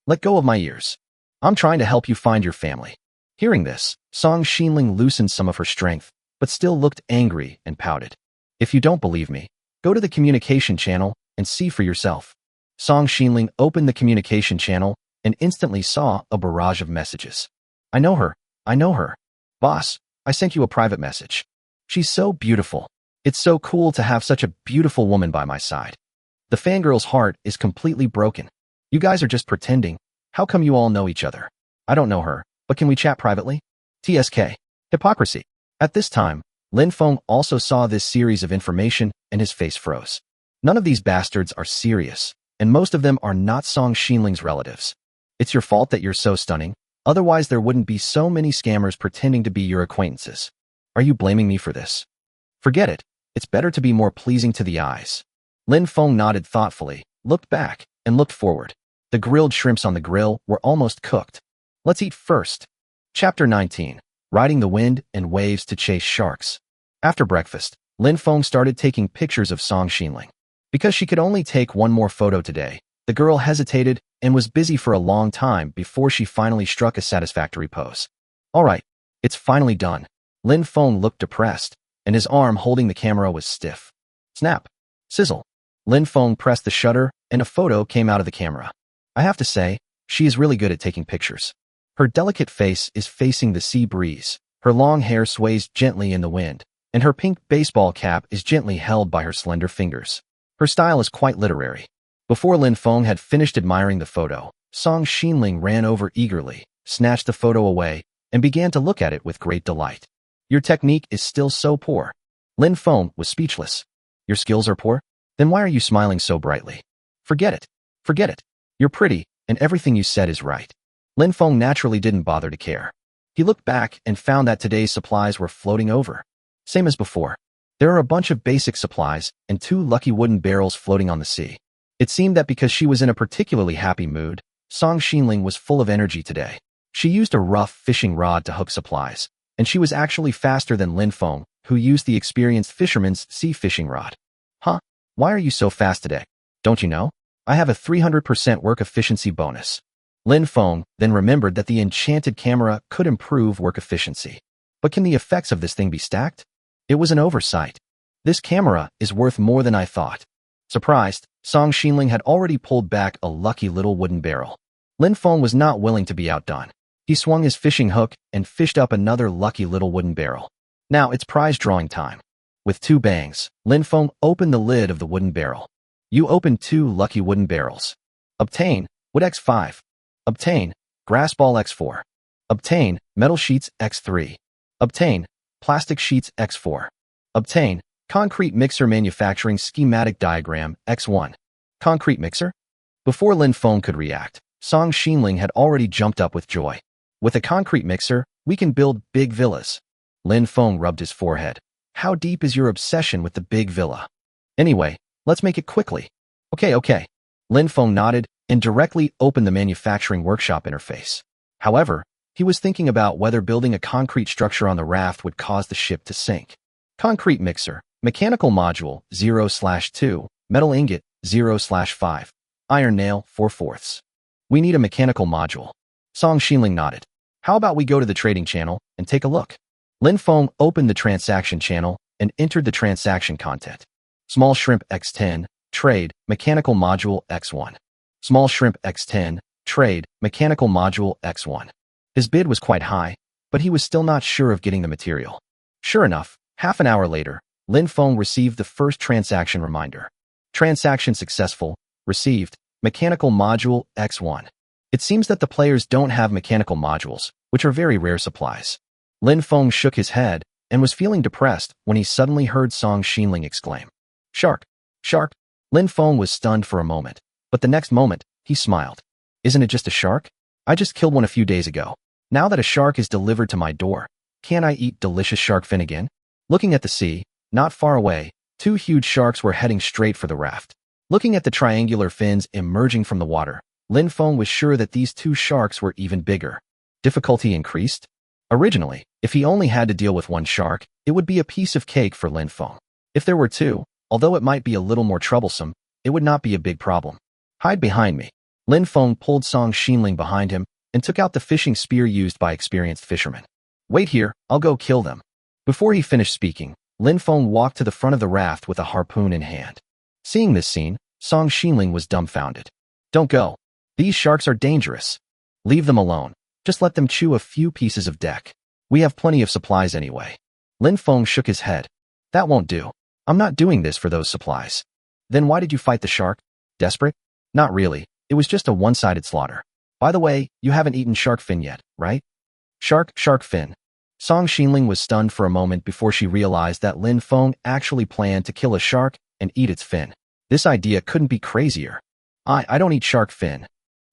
Let go of my ears. I'm trying to help you find your family. Hearing this, Song Xinling loosened some of her strength, but still looked angry and pouted. If you don't believe me, go to the communication channel and see for yourself. Song Xinling opened the communication channel and instantly saw a barrage of messages. I know her. Boss, I sent you a private message. She's so beautiful. It's so cool to have such a beautiful woman by my side. The fangirl's heart is completely broken. You guys are just pretending. How come you all know each other? I don't know her, but can we chat privately? TSK. Hypocrisy. At this time, Lin Feng also saw this series of information and his face froze. None of these bastards are serious, and most of them are not Song Xinling's relatives. It's your fault that you're so stunning, otherwise there wouldn't be so many scammers pretending to be your acquaintances. Are you blaming me for this? Forget it. It's better to be more pleasing to the eyes. Lin Feng nodded thoughtfully, looked back, and looked forward. The grilled shrimps on the grill were almost cooked. Let's eat first. Chapter 19. Riding the wind and waves to chase sharks. After breakfast, Lin Feng started taking pictures of Song Xinling. Because she could only take one more photo today, the girl hesitated and was busy for a long time before she finally struck a satisfactory pose. All right, it's finally done. Lin Feng looked depressed, and his arm holding the camera was stiff. Snap. Sizzle. Lin Feng pressed the shutter, and a photo came out of the camera. I have to say, she is really good at taking pictures. Her delicate face is facing the sea breeze, her long hair sways gently in the wind, and her pink baseball cap is gently held by her slender fingers. Her style is quite literary. Before Lin Feng had finished admiring the photo, Song Xinling ran over eagerly, snatched the photo away, and began to look at it with great delight. Your technique is still so poor. Lin Feng was speechless. Your skills are poor? Then why are you smiling so brightly? Forget it. You're pretty, and everything you said is right. Lin Feng naturally didn't bother to care. He looked back and found that today's supplies were floating over. Same as before. There are a bunch of basic supplies and 2 lucky wooden barrels floating on the sea. It seemed that because she was in a particularly happy mood, Song Xinling was full of energy today. She used a rough fishing rod to hook supplies, and she was actually faster than Lin Feng, who used the experienced fisherman's sea fishing rod. Huh? Why are you so fast today? Don't you know? I have a 300% work efficiency bonus. Lin Feng then remembered that the enchanted camera could improve work efficiency. But can the effects of this thing be stacked? It was an oversight. This camera is worth more than I thought. Surprised, Song Xinling had already pulled back a lucky little wooden barrel. Lin Feng was not willing to be outdone. He swung his fishing hook and fished up another lucky little wooden barrel. Now it's prize drawing time. With 2 bangs, Lin Feng opened the lid of the wooden barrel. You opened 2 lucky wooden barrels. Obtain wood X5. Obtain grass ball X4. Obtain metal sheets X3. Obtain plastic sheets X4. Obtain concrete mixer manufacturing schematic diagram X1. Concrete mixer? Before Lin Feng could react, Song Xinling had already jumped up with joy. With a concrete mixer, we can build big villas. Lin Feng rubbed his forehead. How deep is your obsession with the big villa? Anyway, let's make it quickly. Okay. Lin Feng nodded and directly opened the manufacturing workshop interface. However, he was thinking about whether building a concrete structure on the raft would cause the ship to sink. Concrete mixer, mechanical module 0/2, metal ingot 0/5, iron nail 4/4. We need a mechanical module. Song Xinling nodded. How about we go to the trading channel and take a look? Lin Feng opened the transaction channel and entered the transaction content. Small shrimp X10, trade, mechanical module X1. Small shrimp X10, trade, mechanical module X1. His bid was quite high, but he was still not sure of getting the material. Sure enough, half an hour later, Lin Feng received the first transaction reminder. Transaction successful, received, mechanical module X1. It seems that the players don't have mechanical modules, which are very rare supplies. Lin Feng shook his head and was feeling depressed when he suddenly heard Song Xinling exclaim, Shark! Shark! Lin Feng was stunned for a moment, but the next moment, he smiled. Isn't it just a shark? I just killed one a few days ago. Now that a shark is delivered to my door, can I eat delicious shark fin again? Looking at the sea, not far away, 2 huge sharks were heading straight for the raft. Looking at the triangular fins emerging from the water, Lin Feng was sure that these two sharks were even bigger. Difficulty increased? Originally, if he only had to deal with one shark, it would be a piece of cake for Lin Feng. If there were two, although it might be a little more troublesome, it would not be a big problem. Hide behind me. Lin Feng pulled Song Xinling behind him and took out the fishing spear used by experienced fishermen. Wait here, I'll go kill them. Before he finished speaking, Lin Feng walked to the front of the raft with a harpoon in hand. Seeing this scene, Song Xinling was dumbfounded. Don't go. These sharks are dangerous. Leave them alone. Just let them chew a few pieces of deck. We have plenty of supplies anyway. Lin Feng shook his head. That won't do. I'm not doing this for those supplies. Then why did you fight the shark? Desperate? Not really. It was just a one-sided slaughter. By the way, you haven't eaten shark fin yet, right? Shark fin. Song Xinling was stunned for a moment before she realized that Lin Feng actually planned to kill a shark and eat its fin. This idea couldn't be crazier. I don't eat shark fin.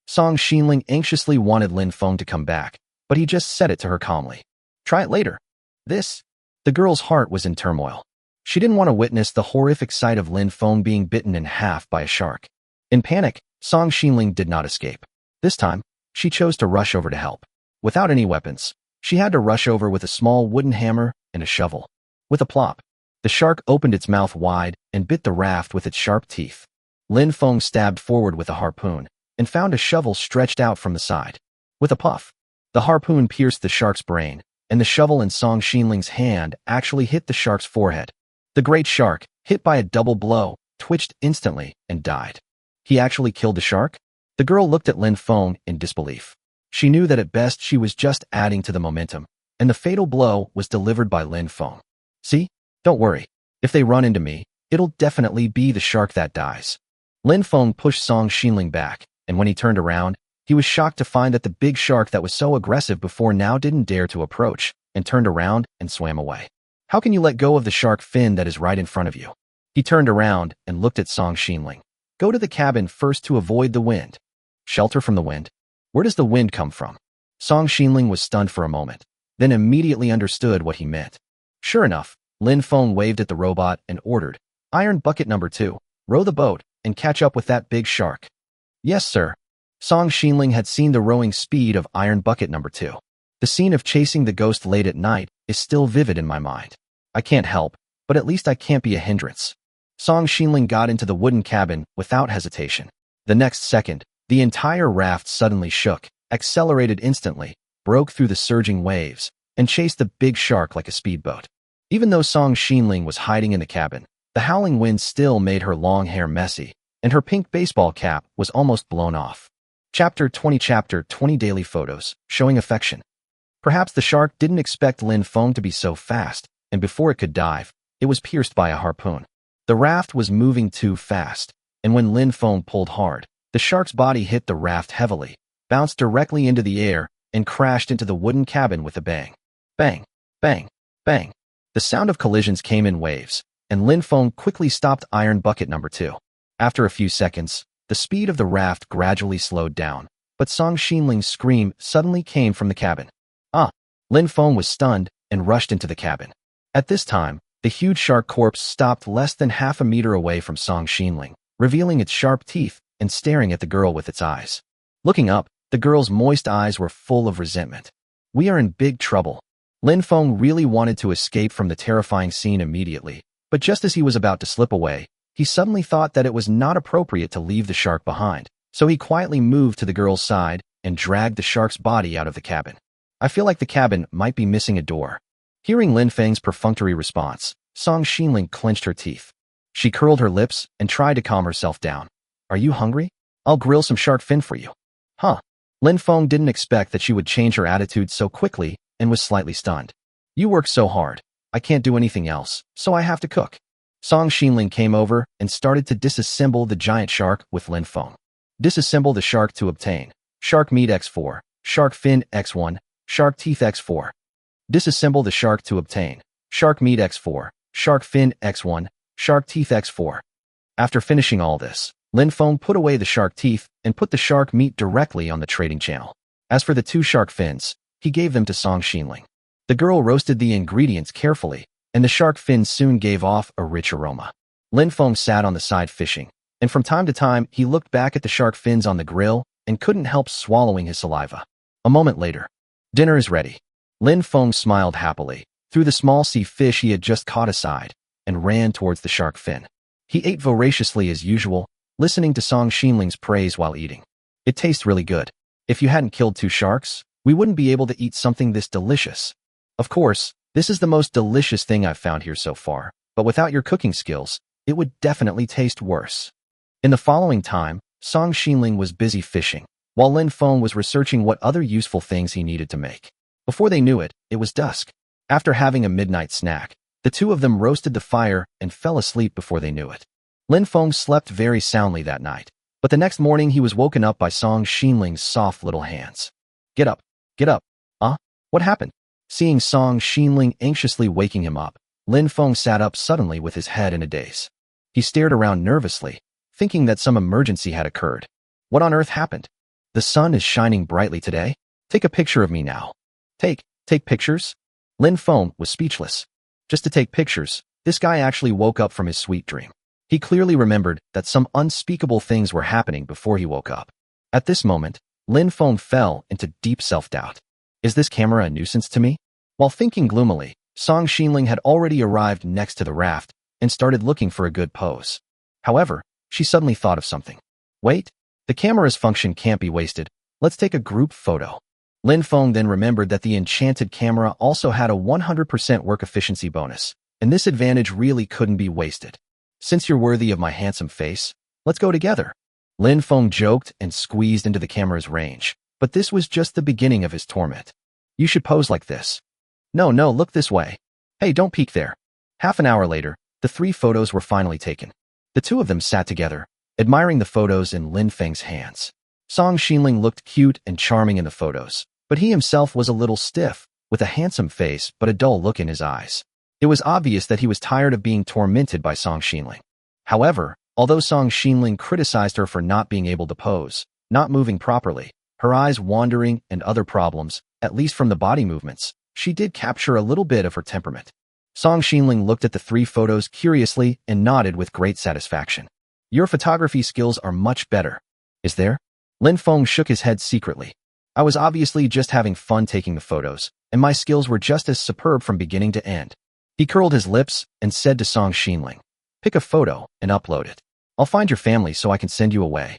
Song Xinling anxiously wanted Lin Feng to come back, but he just said it to her calmly. Try it later. The girl's heart was in turmoil. She didn't want to witness the horrific sight of Lin Feng being bitten in half by a shark. In panic, Song Xinling did not escape. This time, she chose to rush over to help. Without any weapons, she had to rush over with a small wooden hammer and a shovel. With a plop, the shark opened its mouth wide and bit the raft with its sharp teeth. Lin Feng stabbed forward with a harpoon and found a shovel stretched out from the side. With a puff, the harpoon pierced the shark's brain, and the shovel in Song Xinling's hand actually hit the shark's forehead. The great shark, hit by a double blow, twitched instantly and died. He actually killed the shark? The girl looked at Lin Feng in disbelief. She knew that at best she was just adding to the momentum, and the fatal blow was delivered by Lin Feng. See? Don't worry. If they run into me, it'll definitely be the shark that dies. Lin Feng pushed Song Xinling back, and when he turned around, he was shocked to find that the big shark that was so aggressive before now didn't dare to approach, and turned around and swam away. How can you let go of the shark fin that is right in front of you? He turned around and looked at Song Xinling. Go to the cabin first to avoid the wind. Shelter from the wind? Where does the wind come from? Song Xinling was stunned for a moment, then immediately understood what he meant. Sure enough, Lin Feng waved at the robot and ordered, Iron bucket number 2, row the boat and catch up with that big shark. Yes, sir. Song Xinling had seen the rowing speed of Iron bucket number 2. The scene of chasing the ghost late at night is still vivid in my mind. I can't help, but at least I can't be a hindrance. Song Xinling got into the wooden cabin without hesitation. The next second, the entire raft suddenly shook, accelerated instantly, broke through the surging waves, and chased the big shark like a speedboat. Even though Song Xinling was hiding in the cabin, the howling wind still made her long hair messy, and her pink baseball cap was almost blown off. Chapter 20 Daily Photos, Showing Affection. Perhaps the shark didn't expect Lin Feng to be so fast, and before it could dive, it was pierced by a harpoon. The raft was moving too fast, and when Lin Feng pulled hard, the shark's body hit the raft heavily, bounced directly into the air, and crashed into the wooden cabin with a bang. Bang, bang, bang. The sound of collisions came in waves, and Lin Feng quickly stopped Iron bucket number 2. After a few seconds, the speed of the raft gradually slowed down, but Song Xinling's scream suddenly came from the cabin. Lin Feng was stunned and rushed into the cabin. At this time, the huge shark corpse stopped less than half a meter away from Song Xinling, revealing its sharp teeth and staring at the girl with its eyes. Looking up, the girl's moist eyes were full of resentment. We are in big trouble. Lin Feng really wanted to escape from the terrifying scene immediately, but just as he was about to slip away, he suddenly thought that it was not appropriate to leave the shark behind, so he quietly moved to the girl's side and dragged the shark's body out of the cabin. I feel like the cabin might be missing a door. Hearing Lin Feng's perfunctory response, Song Xinling clenched her teeth. She curled her lips and tried to calm herself down. Are you hungry? I'll grill some shark fin for you. Lin Feng didn't expect that she would change her attitude so quickly and was slightly stunned. You work so hard. I can't do anything else, so I have to cook. Song Xinling came over and started to disassemble the giant shark with Lin Feng. Disassemble the shark to obtain shark meat X4, shark fin X1, shark teeth X4. Disassemble the shark to obtain shark meat X4, shark fin X1, shark teeth X4. After finishing all this, Lin Feng put away the shark teeth and put the shark meat directly on the trading channel. As for the 2 shark fins, he gave them to Song Xinling. The girl roasted the ingredients carefully, and the shark fins soon gave off a rich aroma. Lin Feng sat on the side fishing, And from time to time, he looked back at the shark fins on the grill and couldn't help swallowing his saliva. A moment later, dinner is ready. Lin Feng smiled happily, threw the small sea fish he had just caught aside, and ran towards the shark fin. He ate voraciously as usual, listening to Song Xinling's praise while eating. It tastes really good. If you hadn't killed 2 sharks, we wouldn't be able to eat something this delicious. Of course, this is the most delicious thing I've found here so far, but without your cooking skills, it would definitely taste worse. In the following time, Song Xinling was busy fishing, while Lin Feng was researching what other useful things he needed to make. Before they knew it, it was dusk. After having a midnight snack, the 2 of them roasted the fire and fell asleep before they knew it. Lin Feng slept very soundly that night, but the next morning he was woken up by Song Xinling's soft little hands. Get up, get up. What happened? Seeing Song Xinling anxiously waking him up, Lin Feng sat up suddenly with his head in a daze. He stared around nervously, thinking that some emergency had occurred. What on earth happened? The sun is shining brightly today. Take a picture of me now. Take pictures? Lin Feng was speechless. Just to take pictures, this guy actually woke up from his sweet dream. He clearly remembered that some unspeakable things were happening before he woke up. At this moment, Lin Feng fell into deep self-doubt. Is this camera a nuisance to me? While thinking gloomily, Song Xinling had already arrived next to the raft and started looking for a good pose. However, she suddenly thought of something. Wait, the camera's function can't be wasted. Let's take a group photo. Lin Feng then remembered that the enchanted camera also had a 100% work efficiency bonus, and this advantage really couldn't be wasted. Since you're worthy of my handsome face, let's go together. Lin Feng joked and squeezed into the camera's range, but this was just the beginning of his torment. You should pose like this. No, look this way. Hey, don't peek there. Half an hour later, the 3 photos were finally taken. The 2 of them sat together, admiring the photos in Lin Feng's hands. Song Xinling looked cute and charming in the photos, but he himself was a little stiff, with a handsome face but a dull look in his eyes. It was obvious that he was tired of being tormented by Song Xinling. However, although Song Xinling criticized her for not being able to pose, not moving properly, her eyes wandering and other problems, at least from the body movements, she did capture a little bit of her temperament. Song Xinling looked at the 3 photos curiously and nodded with great satisfaction. Your photography skills are much better. Is there? Lin Feng shook his head secretly. I was obviously just having fun taking the photos, and my skills were just as superb from beginning to end. He curled his lips and said to Song Xinling, pick a photo and upload it. I'll find your family so I can send you away.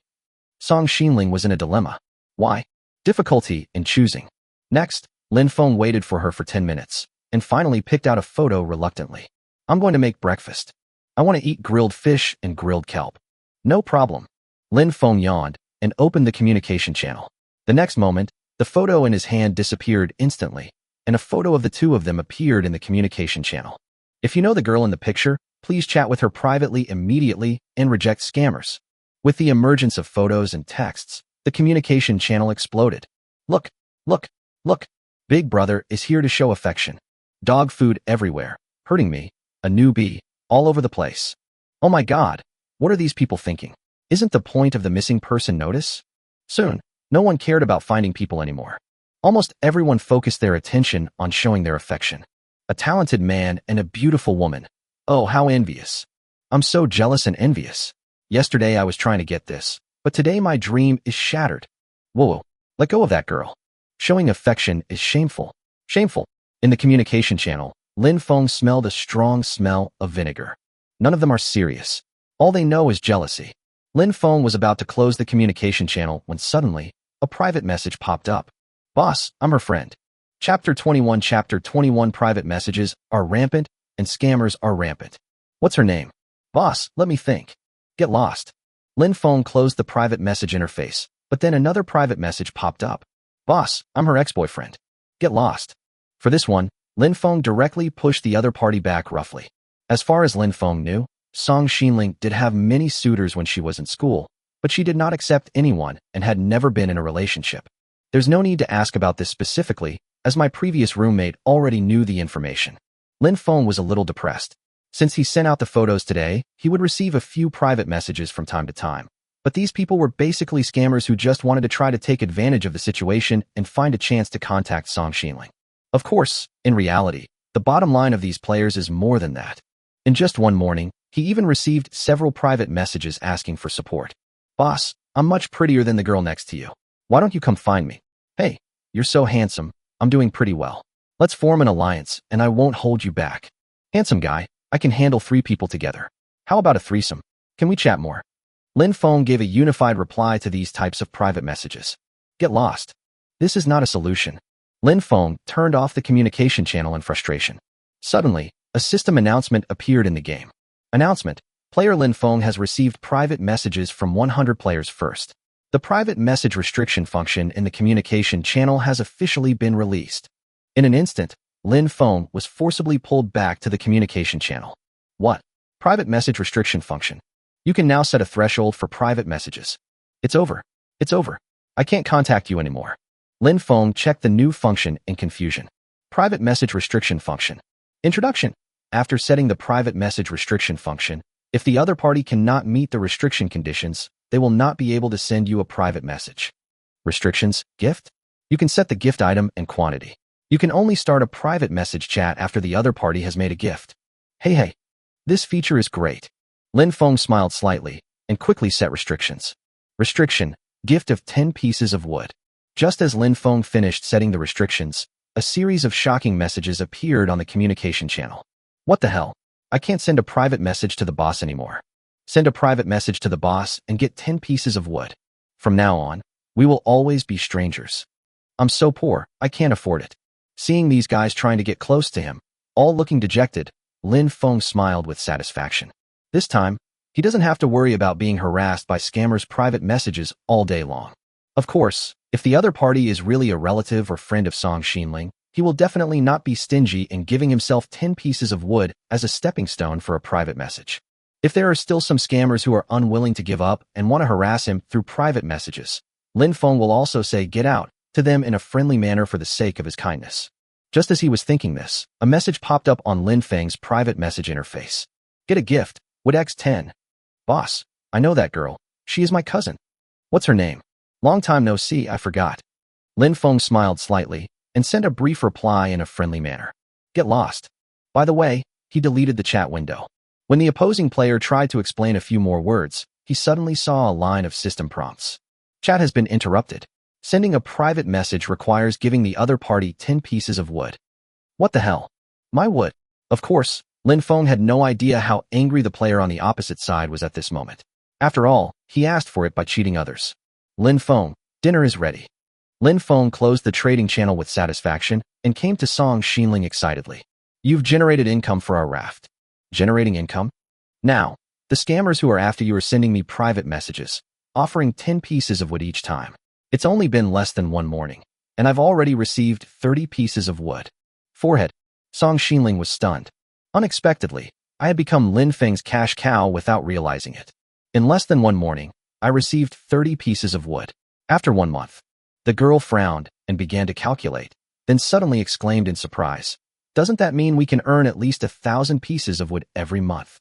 Song Xinling was in a dilemma. Why? Difficulty in choosing. Next, Lin Feng waited for her for 10 minutes, and finally picked out a photo reluctantly. I'm going to make breakfast. I want to eat grilled fish and grilled kelp. No problem. Lin Feng yawned and opened the communication channel. The next moment, the photo in his hand disappeared instantly, and a photo of the 2 of them appeared in the communication channel. If you know the girl in the picture, please chat with her privately immediately and reject scammers. With the emergence of photos and texts, the communication channel exploded. Look. Big brother is here to show affection. Dog food everywhere, hurting me, a newbie, all over the place. Oh my god, what are these people thinking? Isn't the point of the missing person notice? Soon, no one cared about finding people anymore. Almost everyone focused their attention on showing their affection. A talented man and a beautiful woman. Oh, how envious. I'm so jealous and envious. Yesterday I was trying to get this, but today my dream is shattered. Whoa, let go of that girl. Showing affection is shameful. Shameful. In the communication channel, Lin Feng smelled a strong smell of vinegar. None of them are serious. All they know is jealousy. Lin Feng was about to close the communication channel when suddenly, a private message popped up. Boss, I'm her friend. Chapter 21 private messages are rampant and scammers are rampant. What's her name? Boss, let me think. Get lost. Lin Feng closed the private message interface, but then another private message popped up. Boss, I'm her ex-boyfriend. Get lost. For this one, Lin Feng directly pushed the other party back roughly. As far as Lin Feng knew, Song Xinling did have many suitors when she was in school, but she did not accept anyone and had never been in a relationship. There's no need to ask about this specifically, as my previous roommate already knew the information. Lin Feng was a little depressed. Since he sent out the photos today, he would receive a few private messages from time to time. But these people were basically scammers who just wanted to try to take advantage of the situation and find a chance to contact Song Xinling. Of course, in reality, the bottom line of these players is more than that. In just one morning, He even received several private messages asking for support. Boss, I'm much prettier than the girl next to you. Why don't you come find me? Hey, you're so handsome. I'm doing pretty well. Let's form an alliance, and I won't hold you back. Handsome guy, I can handle 3 people together. How about a threesome? Can we chat more? Lin Feng gave a unified reply to these types of private messages. Get lost. This is not a solution. Lin Feng turned off the communication channel in frustration. Suddenly, a system announcement appeared in the game. Announcement: player Lin Feng has received private messages from 100 players first. The private message restriction function in the communication channel has officially been released. In an instant, Lin Feng was forcibly pulled back to the communication channel. What? Private message restriction function. You can now set a threshold for private messages. It's over. It's over. I can't contact you anymore. Lin Feng checked the new function in confusion. Private message restriction function. Introduction. After setting the private message restriction function, if the other party cannot meet the restriction conditions, they will not be able to send you a private message. Restrictions: gift. You can set the gift item and quantity. You can only start a private message chat after the other party has made a gift. Hey. This feature is great. Lin Feng smiled slightly and quickly set restrictions. Restriction: gift of 10 pieces of wood. Just as Lin Feng finished setting the restrictions, a series of shocking messages appeared on the communication channel. What the hell? I can't send a private message to the boss anymore. Send a private message to the boss and get 10 pieces of wood. From now on, we will always be strangers. I'm so poor, I can't afford it. Seeing these guys trying to get close to him, all looking dejected, Lin Feng smiled with satisfaction. This time, he doesn't have to worry about being harassed by scammers' private messages all day long. Of course, if the other party is really a relative or friend of Song Xinling, he will definitely not be stingy in giving himself 10 pieces of wood as a stepping stone for a private message. If there are still some scammers who are unwilling to give up and want to harass him through private messages, Lin Feng will also say "get out" to them in a friendly manner for the sake of his kindness. Just as he was thinking this, a message popped up on Lin Feng's private message interface. Get a gift, wood X10. Boss, I know that girl. She is my cousin. What's her name? Long time no see, I forgot. Lin Feng smiled slightly and sent a brief reply in a friendly manner. Get lost. By the way, he deleted the chat window. When the opposing player tried to explain a few more words, he suddenly saw a line of system prompts. Chat has been interrupted. Sending a private message requires giving the other party 10 pieces of wood. What the hell? My wood? Of course, Lin Feng had no idea how angry the player on the opposite side was at this moment. After all, he asked for it by cheating others. Lin Feng, dinner is ready. Lin Feng closed the trading channel with satisfaction and came to Song Xinling excitedly. You've generated income for our raft. Generating income? Now, the scammers who are after you are sending me private messages, offering 10 pieces of wood each time. It's only been less than 1 morning, and I've already received 30 pieces of wood. Forehead. Song Xinling was stunned. Unexpectedly, I had become Lin Feng's cash cow without realizing it. In less than 1 morning, I received 30 pieces of wood. After 1 month, the girl frowned and began to calculate, then suddenly exclaimed in surprise. Doesn't that mean we can earn at least 1,000 pieces of wood every month?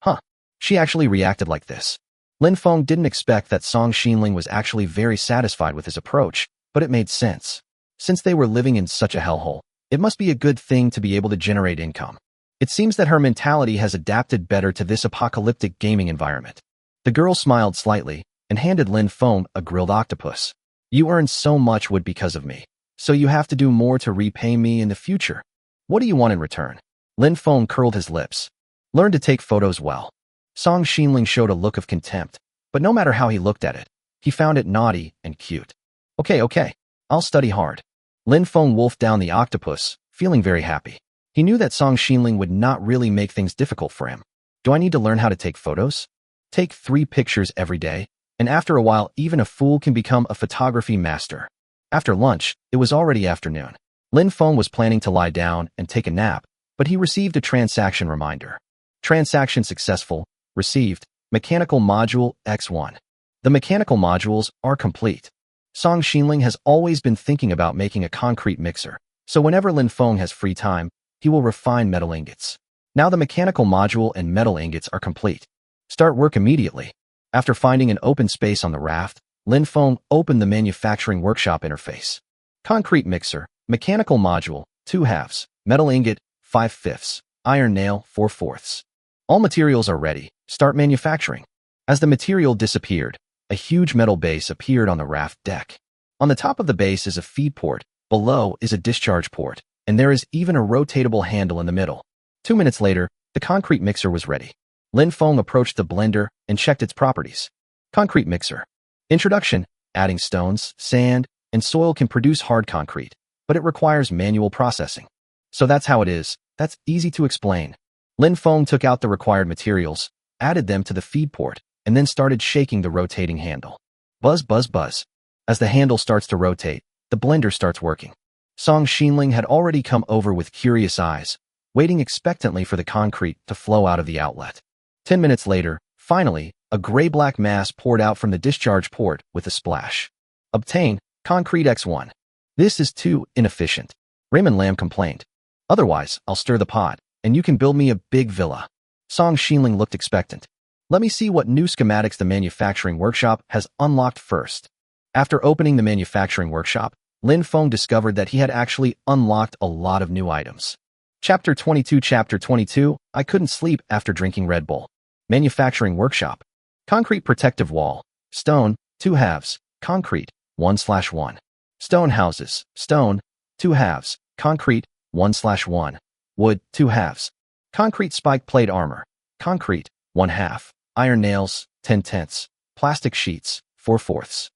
Huh. She actually reacted like this. Lin Feng didn't expect that Song Xinling was actually very satisfied with his approach, but it made sense. Since they were living in such a hellhole, it must be a good thing to be able to generate income. It seems that her mentality has adapted better to this apocalyptic gaming environment. The girl smiled slightly and handed Lin Feng a grilled octopus. You earn so much wood because of me, so you have to do more to repay me in the future. What do you want in return? Lin Feng curled his lips. Learn to take photos well. Song Xinling showed a look of contempt, but no matter how he looked at it, he found it naughty and cute. Okay, I'll study hard. Lin Feng wolfed down the octopus, feeling very happy. He knew that Song Xinling would not really make things difficult for him. Do I need to learn how to take photos? Take 3 pictures every day, and after a while even a fool can become a photography master. After lunch, it was already afternoon. Lin Feng was planning to lie down and take a nap, but he received a transaction reminder. Transaction successful. Received. Mechanical Module X1. The mechanical modules are complete. Song Xinling has always been thinking about making a concrete mixer, so whenever Lin Feng has free time, he will refine metal ingots. Now the mechanical module and metal ingots are complete. Start work immediately. After finding an open space on the raft, Lin Feng opened the manufacturing workshop interface. Concrete mixer, mechanical module, 2/2, metal ingot, 5/5, iron nail, 4/4. All materials are ready. Start manufacturing. As the material disappeared, a huge metal base appeared on the raft deck. On the top of the base is a feed port, below is a discharge port, and there is even a rotatable handle in the middle. 2 minutes later, the concrete mixer was ready. Lin Feng approached the blender and checked its properties. Concrete mixer. Introduction: adding stones, sand, and soil can produce hard concrete, but it requires manual processing. So that's how it is. That's easy to explain. Lin Feng took out the required materials, added them to the feed port, and then started shaking the rotating handle. Buzz, buzz, buzz. As the handle starts to rotate, the blender starts working. Song Xinling had already come over with curious eyes, waiting expectantly for the concrete to flow out of the outlet. 10 minutes later, finally, a gray-black mass poured out from the discharge port with a splash. Obtain concrete X1. This is too inefficient, Raymond Lam complained. Otherwise, I'll stir the pot, and you can build me a big villa. Song Xinling looked expectant. Let me see what new schematics the manufacturing workshop has unlocked first. After opening the manufacturing workshop, Lin Feng discovered that he had actually unlocked a lot of new items. Chapter 22. I couldn't sleep after drinking Red Bull. Manufacturing workshop. Concrete protective wall. Stone, 2 halves. Concrete, 1/1. Stone houses. Stone, 2 halves. Concrete, 1/1. Wood, 2 halves. Concrete spike plate armor. Concrete, 1 half. Iron nails, 10/10. Plastic sheets, 4/4.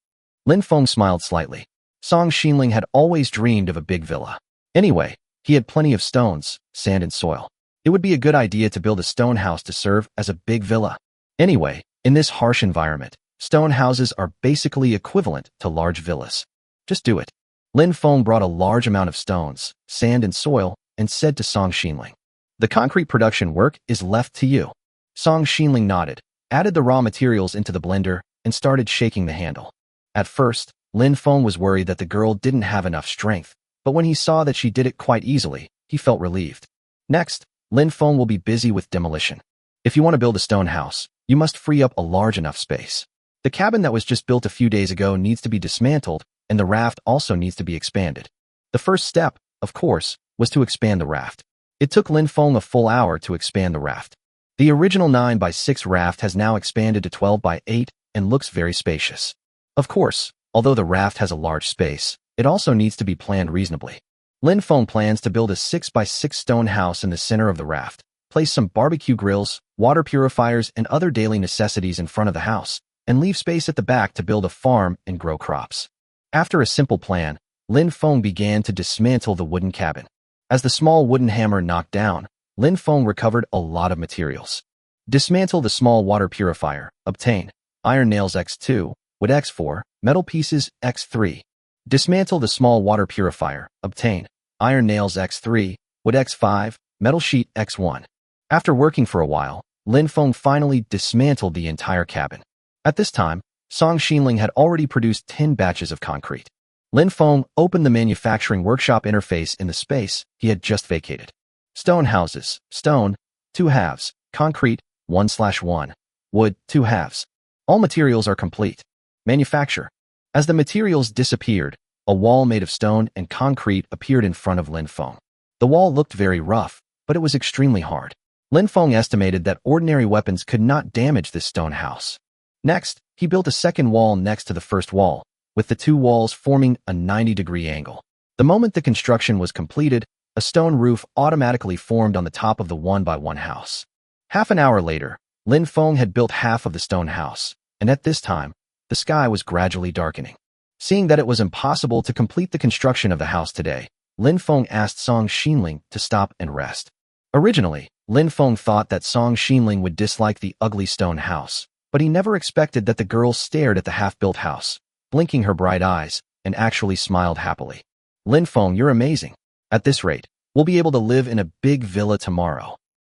Lin Feng smiled slightly. Song Xinling had always dreamed of a big villa. Anyway, he had plenty of stones, sand and soil. It would be a good idea to build a stone house to serve as a big villa. Anyway, in this harsh environment, stone houses are basically equivalent to large villas. Just do it. Lin Feng brought a large amount of stones, sand and soil, and said to Song Xinling, "The concrete production work is left to you." Song Xinling nodded, added the raw materials into the blender, and started shaking the handle. At first, Lin Feng was worried that the girl didn't have enough strength, but when he saw that she did it quite easily, he felt relieved. Next, Lin Feng will be busy with demolition. If you want to build a stone house, you must free up a large enough space. The cabin that was just built a few days ago needs to be dismantled, and the raft also needs to be expanded. The first step, of course, was to expand the raft. It took Lin Feng a full hour to expand the raft. The original 9x6 raft has now expanded to 12x8 and looks very spacious. Of course, although the raft has a large space, it also needs to be planned reasonably. Lin Feng plans to build a 6x6 stone house in the center of the raft, place some barbecue grills, water purifiers, and other daily necessities in front of the house, and leave space at the back to build a farm and grow crops. After a simple plan, Lin Feng began to dismantle the wooden cabin. As the small wooden hammer knocked down, Lin Feng recovered a lot of materials. Dismantle the small water purifier. Obtain iron nails X2, wood X4, metal pieces X3. Dismantle the small water purifier. Obtain iron nails X3, wood X5, metal sheet X1. After working for a while, Lin Feng finally dismantled the entire cabin. At this time, Song Xinling had already produced 10 batches of concrete. Lin Feng opened the manufacturing workshop interface in the space he had just vacated. Stone houses. Stone, 2 halves. Concrete, 1/1. Wood, 2 halves. All materials are complete. Manufacture. As the materials disappeared, a wall made of stone and concrete appeared in front of Lin Feng. The wall looked very rough, but it was extremely hard. Lin Feng estimated that ordinary weapons could not damage this stone house. Next, he built a second wall next to the first wall, with the 2 walls forming a 90-degree angle. The moment the construction was completed, a stone roof automatically formed on the top of the 1x1 house. Half an hour later, Lin Feng had built half of the stone house, and at this time, the sky was gradually darkening. Seeing that it was impossible to complete the construction of the house today, Lin Feng asked Song Xinling to stop and rest. Originally, Lin Feng thought that Song Xinling would dislike the ugly stone house, but he never expected that the girl stared at the half-built house, blinking her bright eyes, and actually smiled happily. Lin Feng, you're amazing. At this rate, we'll be able to live in a big villa tomorrow.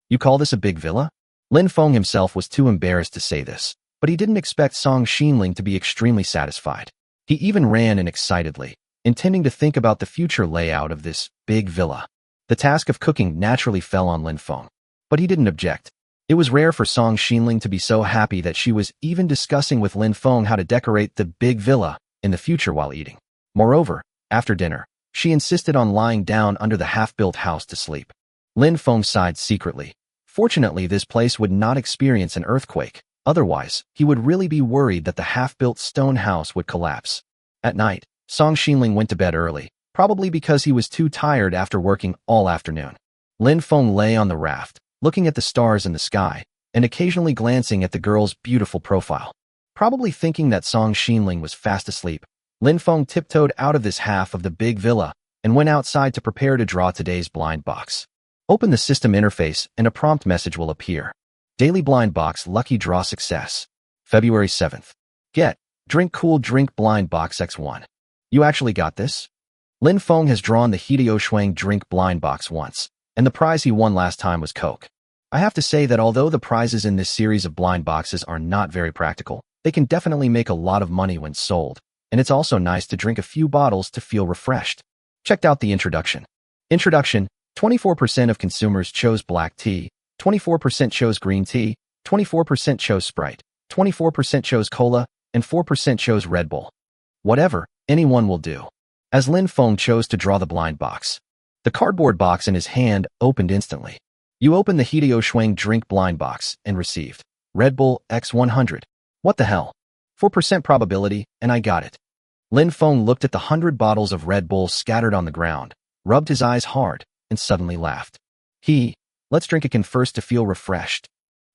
You call this a big villa? Lin Feng himself was too embarrassed to say this, but he didn't expect Song Xinling to be extremely satisfied. He even ran in excitedly, intending to think about the future layout of this big villa. The task of cooking naturally fell on Lin Feng, but he didn't object. It was rare for Song Xinling to be so happy that she was even discussing with Lin Feng how to decorate the big villa in the future while eating. Moreover, after dinner, she insisted on lying down under the half-built house to sleep. Lin Feng sighed secretly. Fortunately, this place would not experience an earthquake. Otherwise, he would really be worried that the half-built stone house would collapse. At night, Song Xinling went to bed early, probably because he was too tired after working all afternoon. Lin Feng lay on the raft, looking at the stars in the sky, and occasionally glancing at the girl's beautiful profile. Probably thinking that Song Xinling was fast asleep, Lin Feng tiptoed out of this half of the big villa and went outside to prepare to draw today's blind box. Open the system interface and a prompt message will appear. Daily blind box lucky draw success. February 7th. Get, drink cool drink blind box X1. You actually got this? Lin Feng has drawn the Hideo Shuang drink blind box once, and the prize he won last time was Coke. I have to say that although the prizes in this series of blind boxes are not very practical, they can definitely make a lot of money when sold, and it's also nice to drink a few bottles to feel refreshed. Checked out the introduction. Introduction: 24% of consumers chose black tea, 24% chose green tea, 24% chose Sprite, 24% chose cola, and 4% chose Red Bull. Whatever, anyone will do. As Lin Feng chose to draw the blind box. The cardboard box in his hand opened instantly. You opened the Hideo Shuang drink blind box and received Red Bull X100. What the hell? 4% probability, and I got it. Lin Feng looked at the 100 bottles of Red Bull scattered on the ground, rubbed his eyes hard, and suddenly laughed. Let's drink a can first to feel refreshed.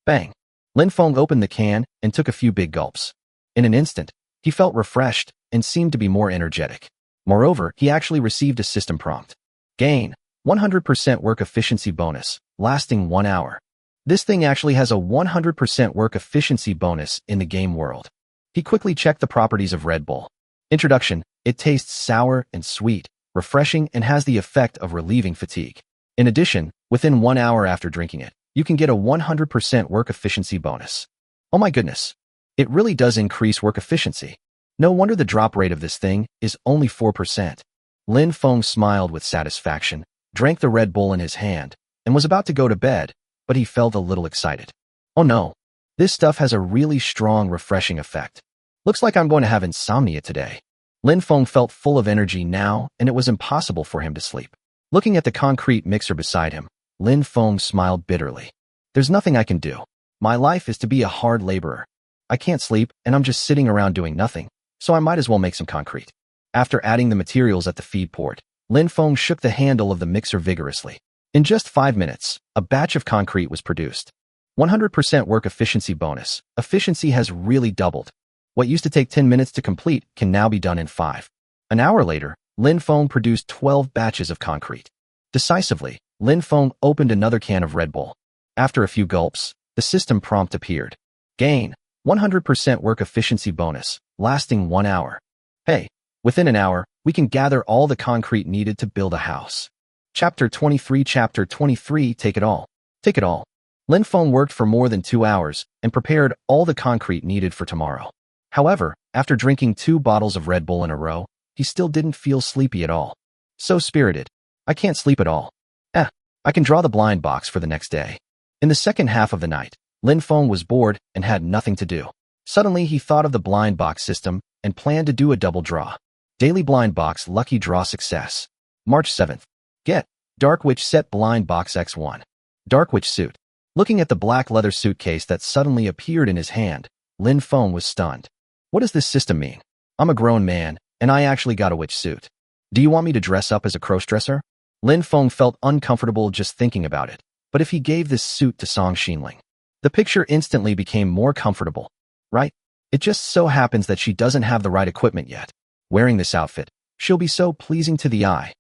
Bang! Lin Feng opened the can and took a few big gulps. In an instant, he felt refreshed and seemed to be more energetic. Moreover, he actually received a system prompt. Gain 100% work efficiency bonus, lasting 1 hour. This thing actually has a 100% work efficiency bonus in the game world. He quickly checked the properties of Red Bull. Introduction: it tastes sour and sweet, refreshing, and has the effect of relieving fatigue. In addition, within 1 hour after drinking it, you can get a 100% work efficiency bonus. Oh my goodness. It really does increase work efficiency. No wonder the drop rate of this thing is only 4%. Lin Feng smiled with satisfaction, drank the Red Bull in his hand, and was about to go to bed, but he felt a little excited. Oh no. This stuff has a really strong, refreshing effect. Looks like I'm going to have insomnia today. Lin Feng felt full of energy now, and it was impossible for him to sleep. Looking at the concrete mixer beside him, Lin Feng smiled bitterly. There's nothing I can do. My life is to be a hard laborer. I can't sleep, and I'm just sitting around doing nothing, so I might as well make some concrete. After adding the materials at the feed port, Lin Feng shook the handle of the mixer vigorously. In just 5 minutes, a batch of concrete was produced. 100% work efficiency bonus. Efficiency has really doubled. What used to take 10 minutes to complete can now be done in 5. An hour later, Lin Feng produced 12 batches of concrete. Decisively, Lin Feng opened another can of Red Bull. After a few gulps, the system prompt appeared. Gain 100% work efficiency bonus, lasting 1 hour. Hey, within an hour, we can gather all the concrete needed to build a house. Chapter 23 Chapter 23 Take it all. Take it all. Lin Feng worked for more than 2 hours and prepared all the concrete needed for tomorrow. However, after drinking 2 bottles of Red Bull in a row, he still didn't feel sleepy at all. So spirited. I can't sleep at all. I can draw the blind box for the next day. In the second half of the night, Lin Feng was bored and had nothing to do. Suddenly, he thought of the blind box system and planned to do a double draw. Daily blind box lucky draw success. March 7th. Get Dark Witch set blind box X1. Dark Witch suit. Looking at the black leather suitcase that suddenly appeared in his hand, Lin Feng was stunned. What does this system mean? I'm a grown man, and I actually got a witch suit. Do you want me to dress up as a crossdresser? Lin Feng felt uncomfortable just thinking about it, but if he gave this suit to Song Xinling, the picture instantly became more comfortable, right? It just so happens that she doesn't have the right equipment yet. Wearing this outfit, she'll be so pleasing to the eye.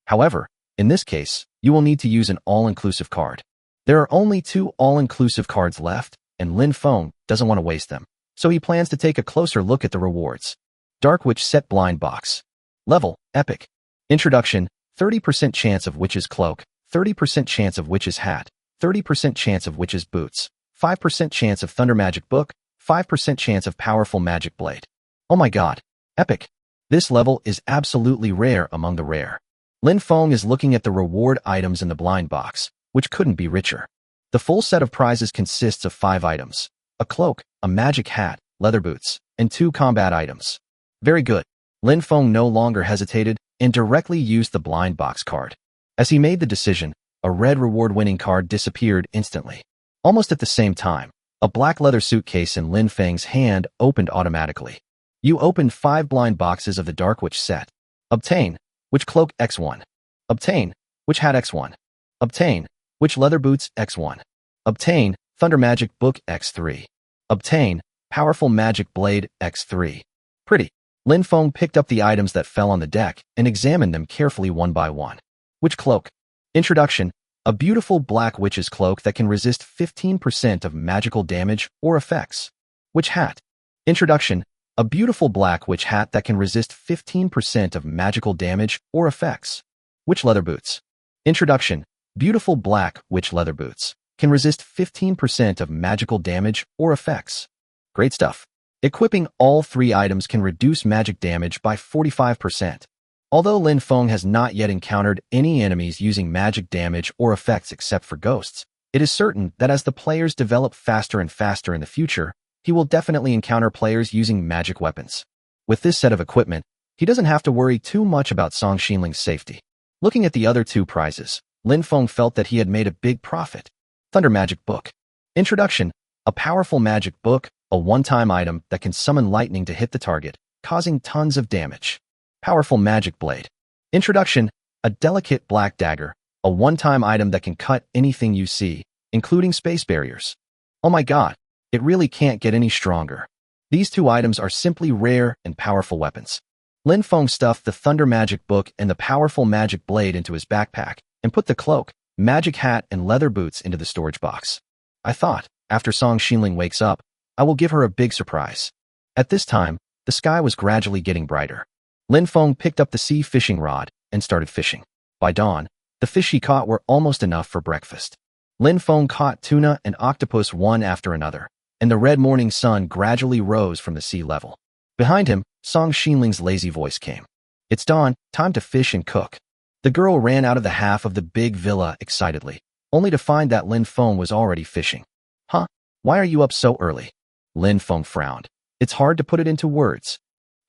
However, in this case, you will need to use an all-inclusive card. There are only 2 all-inclusive cards left, and Lin Feng doesn't want to waste them, so he plans to take a closer look at the rewards. Dark Witch set blind box. Level, epic. Introduction, 30% chance of witch's cloak, 30% chance of witch's hat, 30% chance of witch's boots, 5% chance of thunder magic book, 5% chance of powerful magic blade. Oh my god, epic. This level is absolutely rare among the rare. Lin Feng is looking at the reward items in the blind box, which couldn't be richer. The full set of prizes consists of 5 items. A cloak, a magic hat, leather boots, and 2 combat items. Very good. Lin Feng no longer hesitated and directly used the blind box card. As he made the decision, a red reward-winning card disappeared instantly. Almost at the same time, a black leather suitcase in Lin Feng's hand opened automatically. You opened 5 blind boxes of the Dark Witch set. Obtain Witch Cloak X1. Obtain Witch Hat X1. Obtain Witch Leather Boots X1. Obtain Thunder Magic Book X3. Obtain Powerful Magic Blade X3. Pretty. Lin Feng picked up the items that fell on the deck and examined them carefully one by one. Witch Cloak. Introduction. A beautiful black witch's cloak that can resist 15% of magical damage or effects. Witch Hat. Introduction. A beautiful black witch hat that can resist 15% of magical damage or effects. Witch Leather Boots. Introduction. Beautiful black witch leather boots can resist 15% of magical damage or effects. Great stuff. Equipping all 3 items can reduce magic damage by 45%. Although Lin Feng has not yet encountered any enemies using magic damage or effects except for ghosts, it is certain that as the players develop faster and faster in the future, he will definitely encounter players using magic weapons. With this set of equipment, he doesn't have to worry too much about Song Xinling's safety. Looking at the other 2 prizes, Lin Feng felt that he had made a big profit. Thunder Magic Book. Introduction. A powerful magic book, a one-time item that can summon lightning to hit the target, causing tons of damage. Powerful Magic Blade. Introduction. A delicate black dagger, a one-time item that can cut anything you see, including space barriers. Oh my god, it really can't get any stronger. These 2 items are simply rare and powerful weapons. Lin Feng stuffed the Thunder Magic Book and the powerful Magic Blade into his backpack and put the cloak, magic hat, and leather boots into the storage box. I thought, after Song Xinling wakes up, I will give her a big surprise. At this time, the sky was gradually getting brighter. Lin Feng picked up the sea fishing rod and started fishing. By dawn, the fish he caught were almost enough for breakfast. Lin Feng caught tuna and octopus one after another, and the red morning sun gradually rose from the sea level. Behind him, Song Xinling's lazy voice came. It's dawn, time to fish and cook. The girl ran out of the half of the big villa excitedly, only to find that Lin Feng was already fishing. Huh? Why are you up so early? Lin Feng frowned. It's hard to put it into words.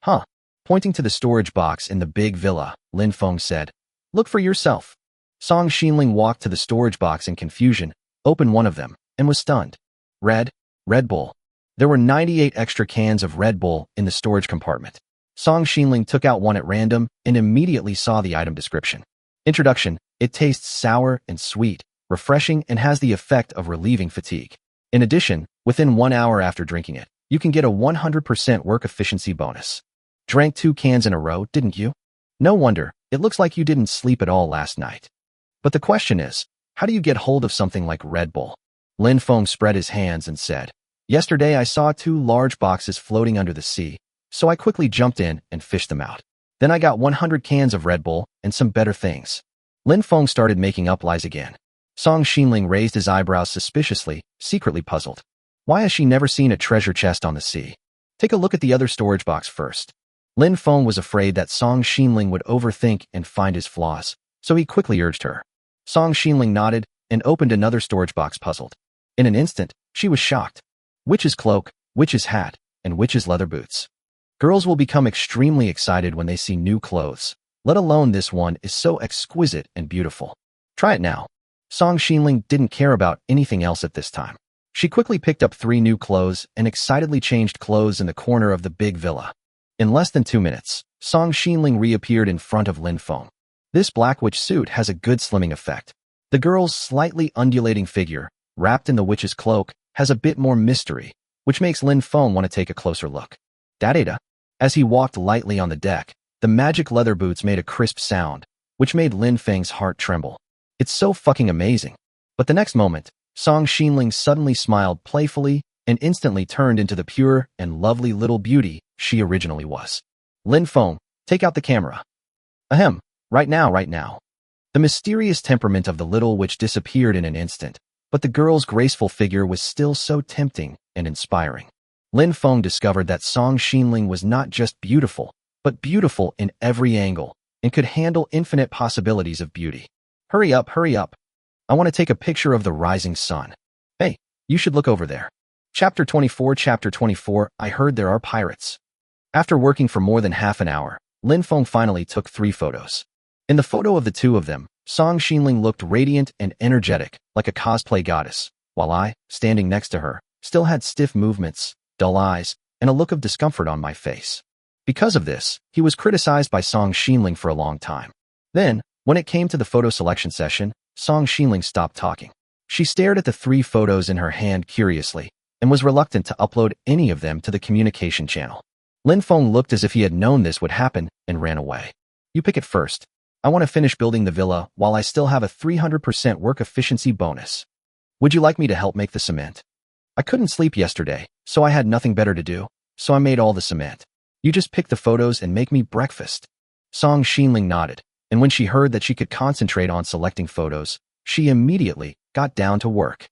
Huh? Pointing to the storage box in the big villa, Lin Feng said, Look for yourself. Song Xinling walked to the storage box in confusion, opened one of them, and was stunned. Red Bull. There were 98 extra cans of Red Bull in the storage compartment. Song Xinling took out one at random and immediately saw the item description. Introduction. It tastes sour and sweet, refreshing, and has the effect of relieving fatigue. In addition, within 1 hour after drinking it, you can get a 100% work efficiency bonus. Drank 2 cans in a row, didn't you? No wonder, it looks like you didn't sleep at all last night. But the question is, how do you get hold of something like Red Bull? Lin Feng spread his hands and said, Yesterday I saw 2 large boxes floating under the sea, so I quickly jumped in and fished them out. Then I got 100 cans of Red Bull and some better things. Lin Feng started making up lies again. Song Xinling raised his eyebrows suspiciously, secretly puzzled. Why has she never seen a treasure chest on the sea? Take a look at the other storage box first. Lin Feng was afraid that Song Xinling would overthink and find his flaws, so he quickly urged her. Song Xinling nodded and opened another storage box puzzled. In an instant, she was shocked. Witch's cloak, witch's hat, and witch's leather boots. Girls will become extremely excited when they see new clothes, let alone this one is so exquisite and beautiful. Try it now. Song Xinling didn't care about anything else at this time. She quickly picked up 3 new clothes and excitedly changed clothes in the corner of the big villa. In less than 2 minutes, Song Xinling reappeared in front of Lin Feng. This black witch suit has a good slimming effect. The girl's slightly undulating figure, wrapped in the witch's cloak, has a bit more mystery, which makes Lin Feng want to take a closer look. Da-da-da. As he walked lightly on the deck, the magic leather boots made a crisp sound, which made Lin Feng's heart tremble. It's so fucking amazing. But the next moment, Song Xinling suddenly smiled playfully and instantly turned into the pure and lovely little beauty she originally was. Lin Feng, take out the camera. Ahem, right now. The mysterious temperament of the little witch disappeared in an instant, but the girl's graceful figure was still so tempting and inspiring. Lin Feng discovered that Song Xinling was not just beautiful, but beautiful in every angle, and could handle infinite possibilities of beauty. Hurry up. I want to take a picture of the rising sun. Hey, you should look over there. Chapter 24. I heard there are pirates. After working for more than half an hour, Lin Feng finally took 3 photos. In the photo of the two of them, Song Xinling looked radiant and energetic, like a cosplay goddess, while I, standing next to her, still had stiff movements, dull eyes, and a look of discomfort on my face. Because of this, he was criticized by Song Xinling for a long time. Then, when it came to the photo selection session, Song Xinling stopped talking. She stared at the 3 photos in her hand curiously, and was reluctant to upload any of them to the communication channel. Lin Feng looked as if he had known this would happen and ran away. You pick it first. I want to finish building the villa while I still have a 300% work efficiency bonus. Would you like me to help make the cement? I couldn't sleep yesterday, so I had nothing better to do, so I made all the cement. You just pick the photos and make me breakfast. Song Xinling nodded, and when she heard that she could concentrate on selecting photos, she immediately got down to work.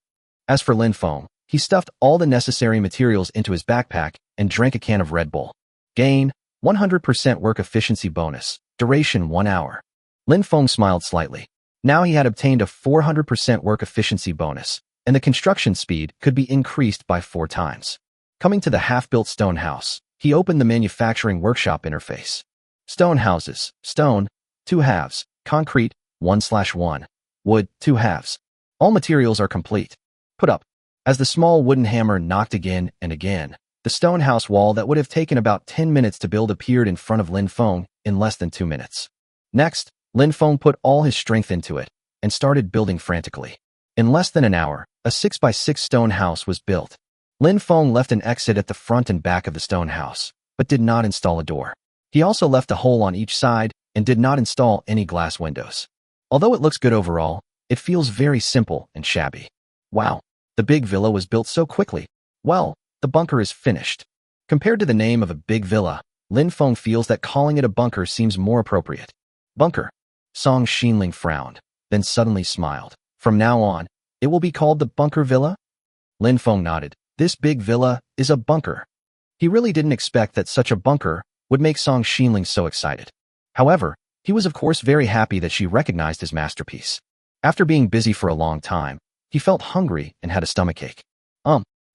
As for Lin Feng, he stuffed all the necessary materials into his backpack and drank a can of Red Bull. Gain, 100% work efficiency bonus, duration 1 hour. Lin Feng smiled slightly. Now he had obtained a 400% work efficiency bonus, and the construction speed could be increased by 4 times. Coming to the half-built stone house, he opened the manufacturing workshop interface. Stone houses, stone, 2 halves, concrete, 1/1, wood, 2 halves. All materials are complete. Put up. As the small wooden hammer knocked again and again, the stone house wall that would have taken about 10 minutes to build appeared in front of Lin Feng in less than 2 minutes. Next, Lin Feng put all his strength into it and started building frantically. In less than an hour, a 6x6 stone house was built. Lin Feng left an exit at the front and back of the stone house, but did not install a door. He also left a hole on each side and did not install any glass windows. Although it looks good overall, it feels very simple and shabby. Wow, the big villa was built so quickly. Well, the bunker is finished. Compared to the name of a big villa, Lin Feng feels that calling it a bunker seems more appropriate. Bunker. Song Xinling frowned, then suddenly smiled. From now on, it will be called the Bunker Villa? Lin Feng nodded. This big villa is a bunker. He really didn't expect that such a bunker would make Song Xinling so excited. However, he was of course very happy that she recognized his masterpiece. After being busy for a long time, he felt hungry and had a stomachache.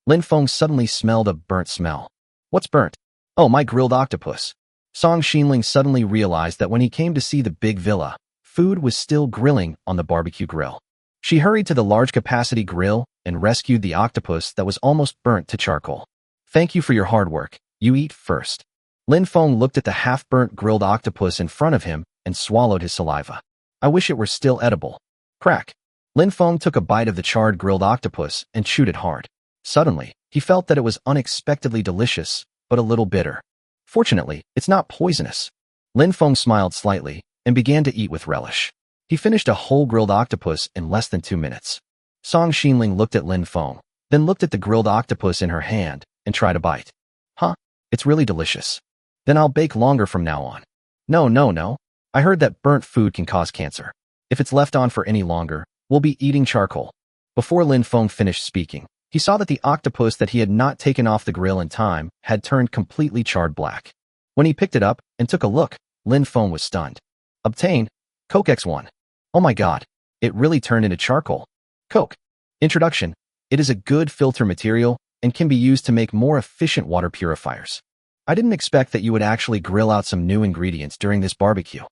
Lin Feng suddenly smelled a burnt smell. What's burnt? Oh, my grilled octopus. Song Xinling suddenly realized that when he came to see the big villa, food was still grilling on the barbecue grill. She hurried to the large-capacity grill and rescued the octopus that was almost burnt to charcoal. Thank you for your hard work. You eat first. Lin Feng looked at the half-burnt grilled octopus in front of him and swallowed his saliva. I wish it were still edible. Crack. Lin Feng took a bite of the charred grilled octopus and chewed it hard. Suddenly, he felt that it was unexpectedly delicious, but a little bitter. Fortunately, it's not poisonous. Lin Feng smiled slightly and began to eat with relish. He finished a whole grilled octopus in less than 2 minutes. Song Xinling looked at Lin Feng, then looked at the grilled octopus in her hand and tried a bite. Huh, it's really delicious. Then I'll bake longer from now on. No. I heard that burnt food can cause cancer. If it's left on for any longer, we'll be eating charcoal. Before Lin Feng finished speaking, he saw that the octopus that he had not taken off the grill in time had turned completely charred black. When he picked it up and took a look, Lin Feng was stunned. Obtain. Coke X1. Oh my god, it really turned into charcoal. Coke. Introduction. It is a good filter material and can be used to make more efficient water purifiers. I didn't expect that you would actually grill out some new ingredients during this barbecue.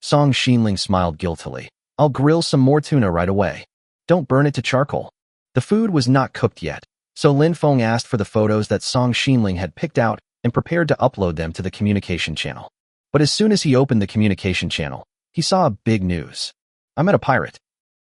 Song Xinling smiled guiltily. I'll grill some more tuna right away. Don't burn it to charcoal. The food was not cooked yet, so Lin Feng asked for the photos that Song Xinling had picked out and prepared to upload them to the communication channel. But as soon as he opened the communication channel, he saw a big news. I met a pirate.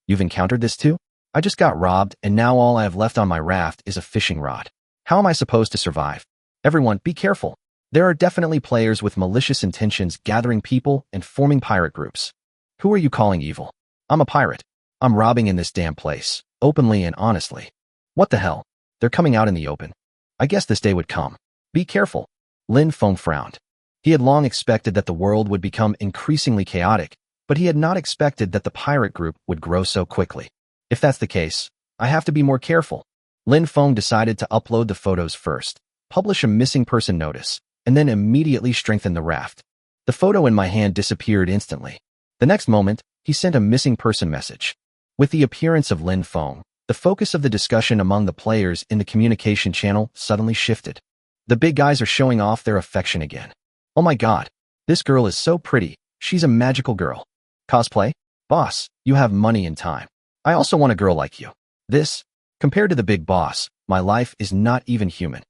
You've encountered this too? I just got robbed and now all I have left on my raft is a fishing rod. How am I supposed to survive? Everyone, be careful. There are definitely players with malicious intentions gathering people and forming pirate groups. Who are you calling evil? I'm a pirate. I'm robbing in this damn place, openly and honestly. What the hell? They're coming out in the open. I guess this day would come. Be careful. Lin Feng frowned. He had long expected that the world would become increasingly chaotic, but he had not expected that the pirate group would grow so quickly. If that's the case, I have to be more careful. Lin Feng decided to upload the photos first, publish a missing person notice, and then immediately strengthen the raft. The photo in my hand disappeared instantly. The next moment, he sent a missing person message. With the appearance of Lin Feng, the focus of the discussion among the players in the communication channel suddenly shifted. The big guys are showing off their affection again. Oh my god, this girl is so pretty, she's a magical girl. Cosplay? Boss, you have money and time. I also want a girl like you. This, compared to the big boss, my life is not even human.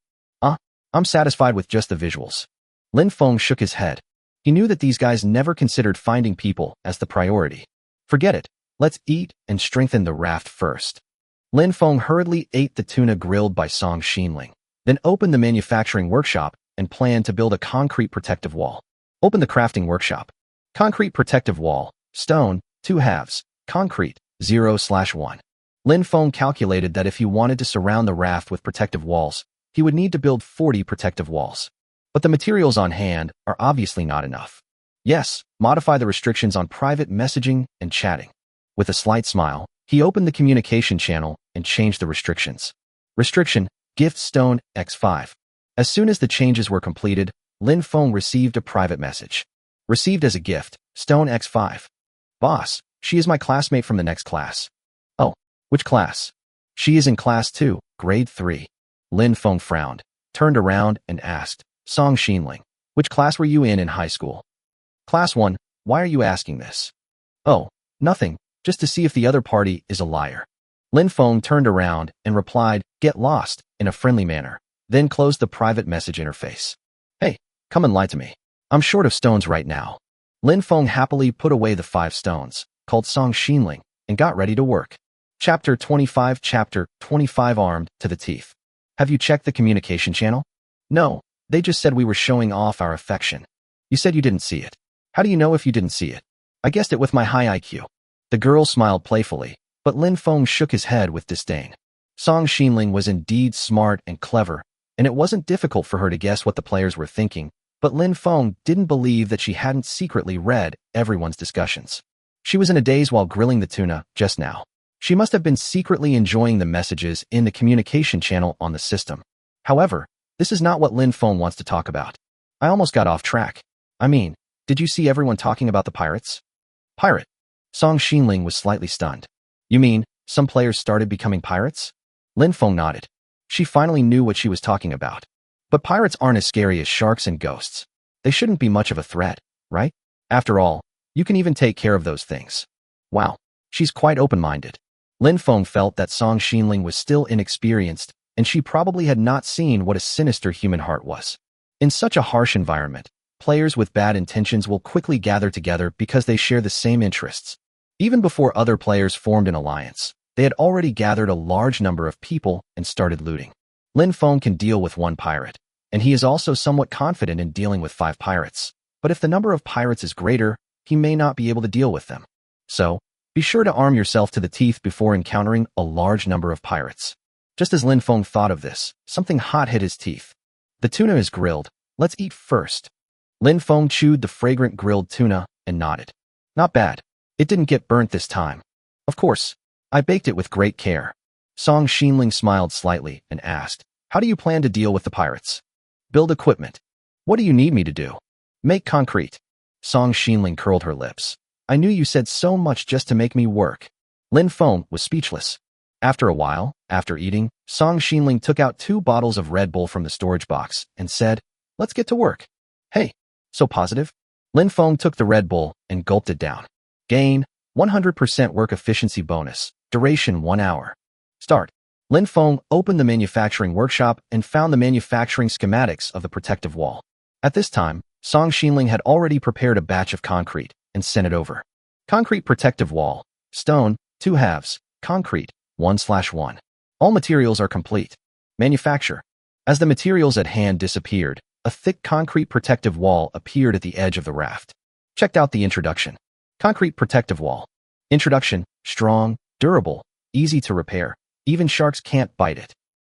I'm satisfied with just the visuals. Lin Feng shook his head. He knew that these guys never considered finding people as the priority. Forget it. Let's eat and strengthen the raft first. Lin Feng hurriedly ate the tuna grilled by Song Xinling, then opened the manufacturing workshop and planned to build a concrete protective wall. Open the crafting workshop. Concrete protective wall. Stone, 2 halves. Concrete, 0/1. Lin Feng calculated that if he wanted to surround the raft with protective walls, he would need to build 40 protective walls. But the materials on hand are obviously not enough. Yes, modify the restrictions on private messaging and chatting. With a slight smile, he opened the communication channel and changed the restrictions. Restriction, gift stone, x5. As soon as the changes were completed, Lin Feng received a private message. Received as a gift, stone x5. Boss, she is my classmate from the next class. Oh, which class? She is in class 2, grade 3. Lin Feng frowned, turned around and asked, Song Xinling, which class were you in high school? Class 1, why are you asking this? Oh, nothing, just to see if the other party is a liar. Lin Feng turned around and replied, get lost, in a friendly manner, then closed the private message interface. Hey, come and lie to me. I'm short of stones right now. Lin Feng happily put away the 5 stones, called Song Xinling, and got ready to work. Chapter 25 Armed to the teeth. Have you checked the communication channel? No, they just said we were showing off our affection. You said you didn't see it. How do you know if you didn't see it? I guessed it with my high IQ. The girl smiled playfully, but Lin Feng shook his head with disdain. Song Xinling was indeed smart and clever, and it wasn't difficult for her to guess what the players were thinking, but Lin Feng didn't believe that she hadn't secretly read everyone's discussions. She was in a daze while grilling the tuna just now. She must have been secretly enjoying the messages in the communication channel on the system. However, this is not what Lin Feng wants to talk about. I almost got off track. I mean, did you see everyone talking about the pirates? Pirate? Song Xinling was slightly stunned. You mean, some players started becoming pirates? Lin Feng nodded. She finally knew what she was talking about. But pirates aren't as scary as sharks and ghosts. They shouldn't be much of a threat, right? After all, you can even take care of those things. Wow, she's quite open-minded. Lin Feng felt that Song Xinling was still inexperienced, and she probably had not seen what a sinister human heart was. In such a harsh environment, players with bad intentions will quickly gather together because they share the same interests. Even before other players formed an alliance, they had already gathered a large number of people and started looting. Lin Feng can deal with 1 pirate, and he is also somewhat confident in dealing with 5 pirates. But if the number of pirates is greater, he may not be able to deal with them. So, be sure to arm yourself to the teeth before encountering a large number of pirates. Just as Lin Feng thought of this, something hot hit his teeth. The tuna is grilled. Let's eat first. Lin Feng chewed the fragrant grilled tuna and nodded. Not bad. It didn't get burnt this time. Of course, I baked it with great care. Song Xinling smiled slightly and asked, how do you plan to deal with the pirates? Build equipment. What do you need me to do? Make concrete. Song Xinling curled her lips. I knew you said so much just to make me work. Lin Feng was speechless. After a while, after eating, Song Xinling took out 2 bottles of Red Bull from the storage box and said, let's get to work. Hey, so positive? Lin Feng took the Red Bull and gulped it down. Gain, 100% work efficiency bonus, duration 1 hour. Start. Lin Feng opened the manufacturing workshop and found the manufacturing schematics of the protective wall. At this time, Song Xinling had already prepared a batch of concrete and sent it over. Concrete protective wall. Stone, 2 halves. Concrete, 1/1. All materials are complete. Manufacture. As the materials at hand disappeared, a thick concrete protective wall appeared at the edge of the raft. Checked out the introduction. Concrete protective wall. Introduction, strong, durable, easy to repair. Even sharks can't bite it.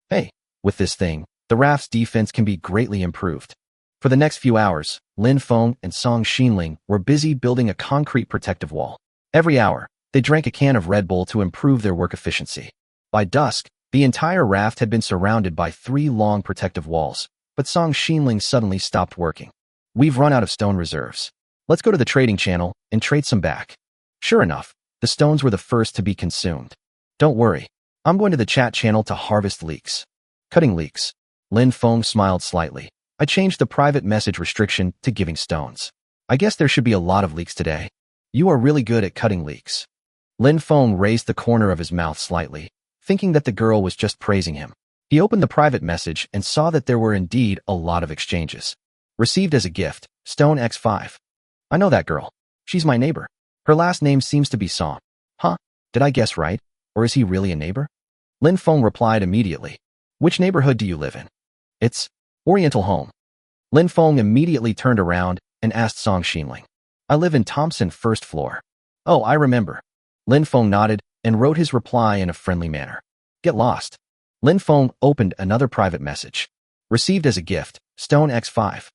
Hey, with this thing, the raft's defense can be greatly improved. For the next few hours, Lin Feng and Song Xinling were busy building a concrete protective wall. Every hour, they drank a can of Red Bull to improve their work efficiency. By dusk, the entire raft had been surrounded by 3 long protective walls, but Song Xinling suddenly stopped working. We've run out of stone reserves. Let's go to the trading channel and trade some back. Sure enough, the stones were the first to be consumed. Don't worry, I'm going to the chat channel to harvest leaks. Cutting leaks. Lin Feng smiled slightly. I changed the private message restriction to giving stones. I guess there should be a lot of leaks today. You are really good at cutting leeks. Lin Feng raised the corner of his mouth slightly, thinking that the girl was just praising him. He opened the private message and saw that there were indeed a lot of exchanges. Received as a gift, Stone X5. I know that girl. She's my neighbor. Her last name seems to be Song. Huh? Did I guess right? Or is he really a neighbor? Lin Feng replied immediately. Which neighborhood do you live in? It's Oriental Home. Lin Feng immediately turned around and asked Song Xinling. I live in Thompson first floor. Oh, I remember. Lin Feng nodded and wrote his reply in a friendly manner. Get lost. Lin Feng opened another private message. Received as a gift, Stone X5.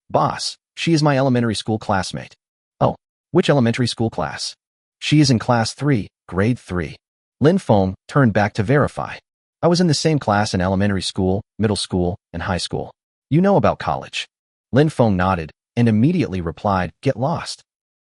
Boss, she is my elementary school classmate. Oh, which elementary school class? She is in class 3, grade 3. Lin Feng turned back to verify. I was in the same class in elementary school, middle school, and high school. You know about college. Lin Feng nodded and immediately replied, get lost.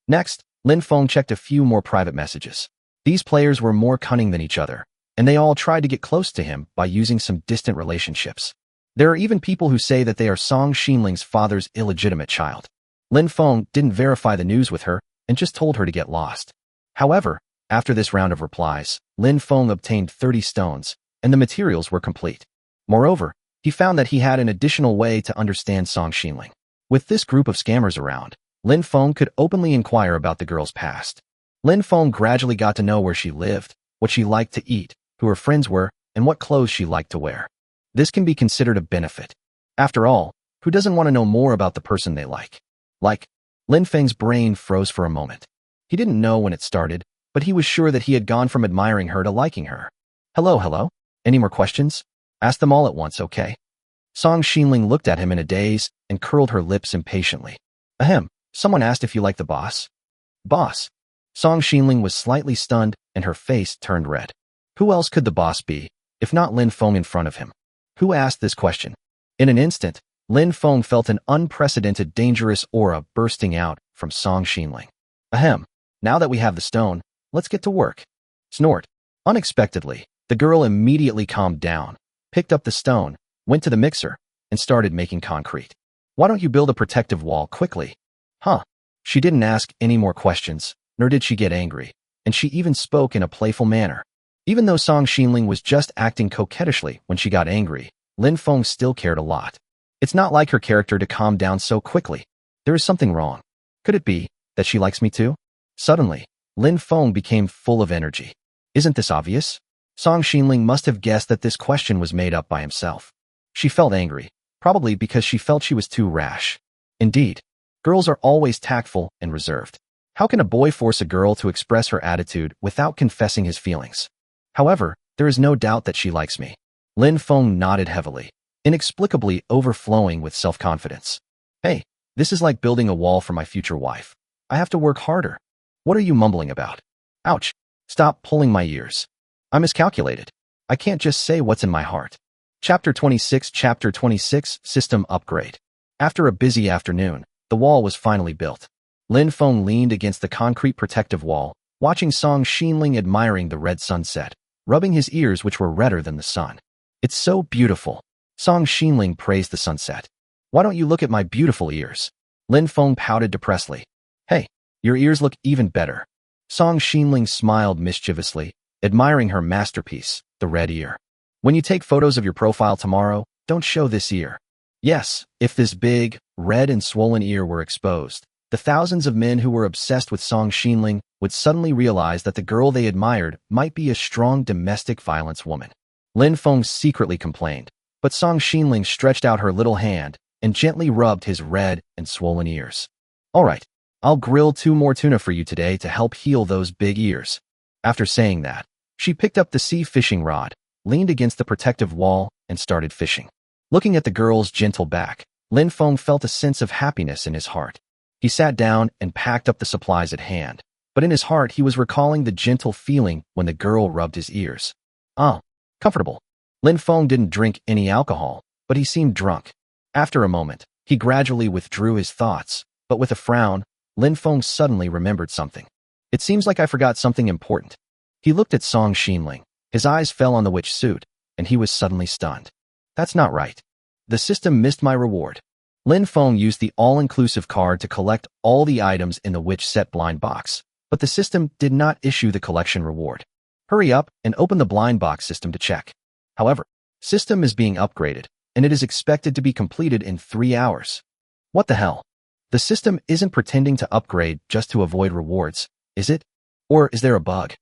Next, Lin Feng checked a few more private messages. These players were more cunning than each other, and they all tried to get close to him by using some distant relationships. There are even people who say that they are Song Xinling's father's illegitimate child. Lin Feng didn't verify the news with her and just told her to get lost. However, after this round of replies, Lin Feng obtained 30 stones, and the materials were complete. Moreover, he found that he had an additional way to understand Song Xinling. With this group of scammers around, Lin Feng could openly inquire about the girl's past. Lin Feng gradually got to know where she lived, what she liked to eat, who her friends were, and what clothes she liked to wear. This can be considered a benefit. After all, who doesn't want to know more about the person they like? Lin Feng's brain froze for a moment. He didn't know when it started, but he was sure that he had gone from admiring her to liking her. Hello? Any more questions? Ask them all at once, okay? Song Xinling looked at him in a daze and curled her lips impatiently. Ahem, someone asked if you like the boss. Boss? Song Xinling was slightly stunned and her face turned red. Who else could the boss be, if not Lin Feng in front of him? Who asked this question? In an instant, Lin Feng felt an unprecedented dangerous aura bursting out from Song Xinling. Ahem, now that we have the stone, let's get to work. Snort. Unexpectedly, the girl immediately calmed down, picked up the stone, went to the mixer, and started making concrete. Why don't you build a protective wall quickly? Huh. She didn't ask any more questions, nor did she get angry, and she even spoke in a playful manner. Even though Song Xinling was just acting coquettishly when she got angry, Lin Feng still cared a lot. It's not like her character to calm down so quickly. There is something wrong. Could it be that she likes me too? Suddenly, Lin Feng became full of energy. Isn't this obvious? Song Xinling must have guessed that this question was made up by himself. She felt angry, probably because she felt she was too rash. Indeed, girls are always tactful and reserved. How can a boy force a girl to express her attitude without confessing his feelings? However, there is no doubt that she likes me. Lin Feng nodded heavily, inexplicably overflowing with self-confidence. Hey, this is like building a wall for my future wife. I have to work harder. What are you mumbling about? Ouch. Stop pulling my ears. I miscalculated. I can't just say what's in my heart. Chapter 26 System Upgrade. After a busy afternoon, the wall was finally built. Lin Feng leaned against the concrete protective wall, watching Song Xinling admiring the red sunset, rubbing his ears which were redder than the sun. It's so beautiful. Song Xinling praised the sunset. Why don't you look at my beautiful ears? Lin Feng pouted depressedly. Hey, your ears look even better. Song Xinling smiled mischievously, admiring her masterpiece, the red ear. When you take photos of your profile tomorrow, don't show this ear. Yes, if this big, red and swollen ear were exposed, the thousands of men who were obsessed with Song Xinling would suddenly realize that the girl they admired might be a strong domestic violence woman. Lin Feng secretly complained, but Song Xinling stretched out her little hand and gently rubbed his red and swollen ears. All right, I'll grill 2 more tuna for you today to help heal those big ears. After saying that, she picked up the sea fishing rod, leaned against the protective wall, and started fishing. Looking at the girl's gentle back, Lin Feng felt a sense of happiness in his heart. He sat down and packed up the supplies at hand, but in his heart he was recalling the gentle feeling when the girl rubbed his ears. Comfortable. Lin Feng didn't drink any alcohol, but he seemed drunk. After a moment, he gradually withdrew his thoughts, but with a frown, Lin Feng suddenly remembered something. It seems like I forgot something important. He looked at Song Xinling. His eyes fell on the witch suit, and he was suddenly stunned. That's not right. The system missed my reward. Lin Feng used the all-inclusive card to collect all the items in the witch set blind box, but the system did not issue the collection reward. Hurry up and open the blind box system to check. However, system is being upgraded, and it is expected to be completed in 3 hours. What the hell? The system isn't pretending to upgrade just to avoid rewards, is it? Or is there a bug?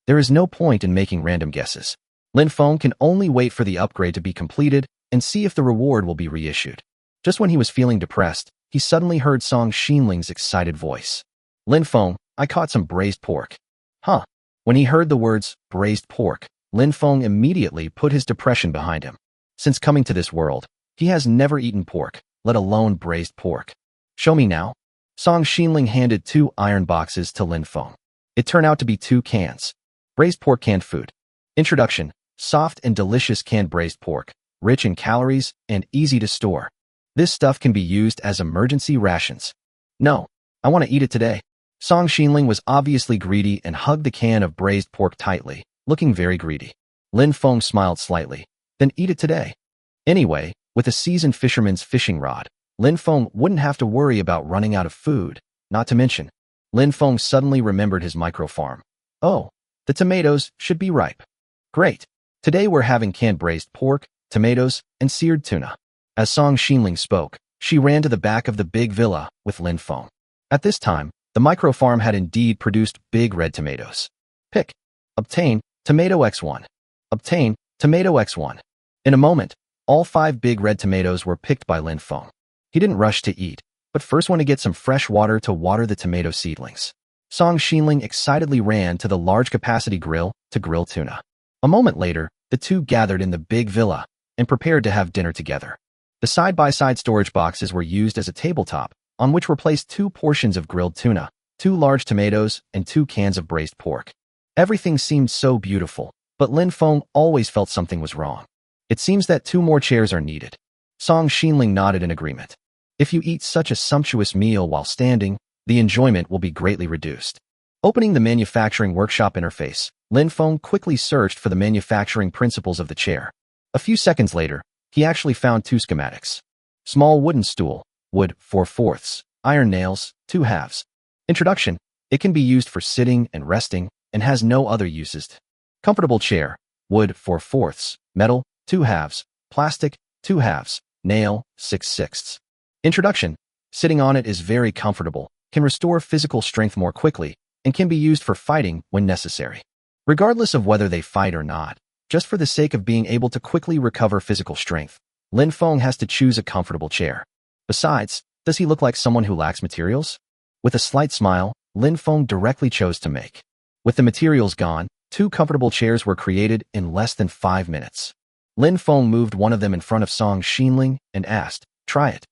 There is no point in making random guesses. Lin Feng can only wait for the upgrade to be completed and see if the reward will be reissued. Just when he was feeling depressed, he suddenly heard Song Xinling's excited voice. Lin Feng, I caught some braised pork. Huh. When he heard the words, braised pork, Lin Feng immediately put his depression behind him. Since coming to this world, he has never eaten pork, let alone braised pork. Show me now. Song Xinling handed 2 iron boxes to Lin Feng. It turned out to be 2 cans. Braised pork canned food. Introduction. Soft and delicious canned braised pork, rich in calories and easy to store. This stuff can be used as emergency rations. No, I want to eat it today. Song Xinling was obviously greedy and hugged the can of braised pork tightly, looking very greedy. Lin Feng smiled slightly. Then eat it today. Anyway, with a seasoned fisherman's fishing rod, Lin Feng wouldn't have to worry about running out of food, not to mention. Lin Feng suddenly remembered his micro-farm. Oh, the tomatoes should be ripe. Great. Today we're having canned braised pork, tomatoes, and seared tuna. As Song Xinling spoke, she ran to the back of the big villa with Lin Feng. At this time, the micro-farm had indeed produced big red tomatoes. Pick. Obtain, tomato X1. Obtain, tomato X1. In a moment, all 5 big red tomatoes were picked by Lin Feng. He didn't rush to eat, but first wanted to get some fresh water to water the tomato seedlings. Song Xinling excitedly ran to the large-capacity grill to grill tuna. A moment later, the two gathered in the big villa and prepared to have dinner together. The side-by-side storage boxes were used as a tabletop, on which were placed 2 portions of grilled tuna, 2 large tomatoes, and 2 cans of braised pork. Everything seemed so beautiful, but Lin Feng always felt something was wrong. It seems that 2 more chairs are needed. Song Xinling nodded in agreement. If you eat such a sumptuous meal while standing, the enjoyment will be greatly reduced. Opening the manufacturing workshop interface, Lin Feng quickly searched for the manufacturing principles of the chair. A few seconds later, he actually found 2 schematics. Small wooden stool, wood 4/4, iron nails, 2 halves. Introduction. It can be used for sitting and resting and has no other uses. Comfortable chair, wood 4/4, metal, 2 halves, plastic, 2 halves, nail, 6/6. Introduction. Sitting on it is very comfortable, can restore physical strength more quickly, and can be used for fighting when necessary. Regardless of whether they fight or not, just for the sake of being able to quickly recover physical strength, Lin Feng has to choose a comfortable chair. Besides, does he look like someone who lacks materials? With a slight smile, Lin Feng directly chose to make. With the materials gone, 2 comfortable chairs were created in less than 5 minutes. Lin Feng moved one of them in front of Song Xinling and asked, "Try it."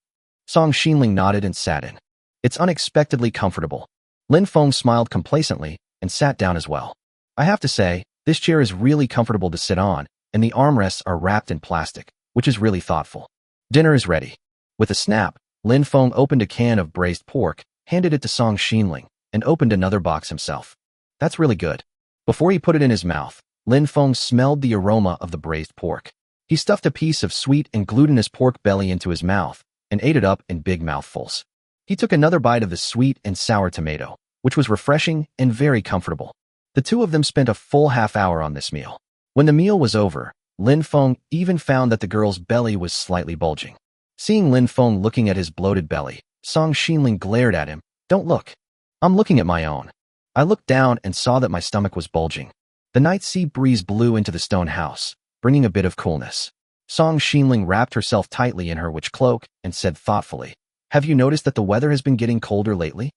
Song Xinling nodded and sat in. It's unexpectedly comfortable. Lin Feng smiled complacently and sat down as well. I have to say, this chair is really comfortable to sit on, and the armrests are wrapped in plastic, which is really thoughtful. Dinner is ready. With a snap, Lin Feng opened a can of braised pork, handed it to Song Xinling, and opened another box himself. That's really good. Before he put it in his mouth, Lin Feng smelled the aroma of the braised pork. He stuffed a piece of sweet and glutinous pork belly into his mouth and ate it up in big mouthfuls. He took another bite of the sweet and sour tomato, which was refreshing and very comfortable. The 2 of them spent a full half-hour on this meal. When the meal was over, Lin Feng even found that the girl's belly was slightly bulging. Seeing Lin Feng looking at his bloated belly, Song Xinling glared at him. "Don't look. I'm looking at my own." I looked down and saw that my stomach was bulging. The night sea breeze blew into the stone house, bringing a bit of coolness. Song Xinling wrapped herself tightly in her witch cloak and said thoughtfully, "Have you noticed that the weather has been getting colder lately?"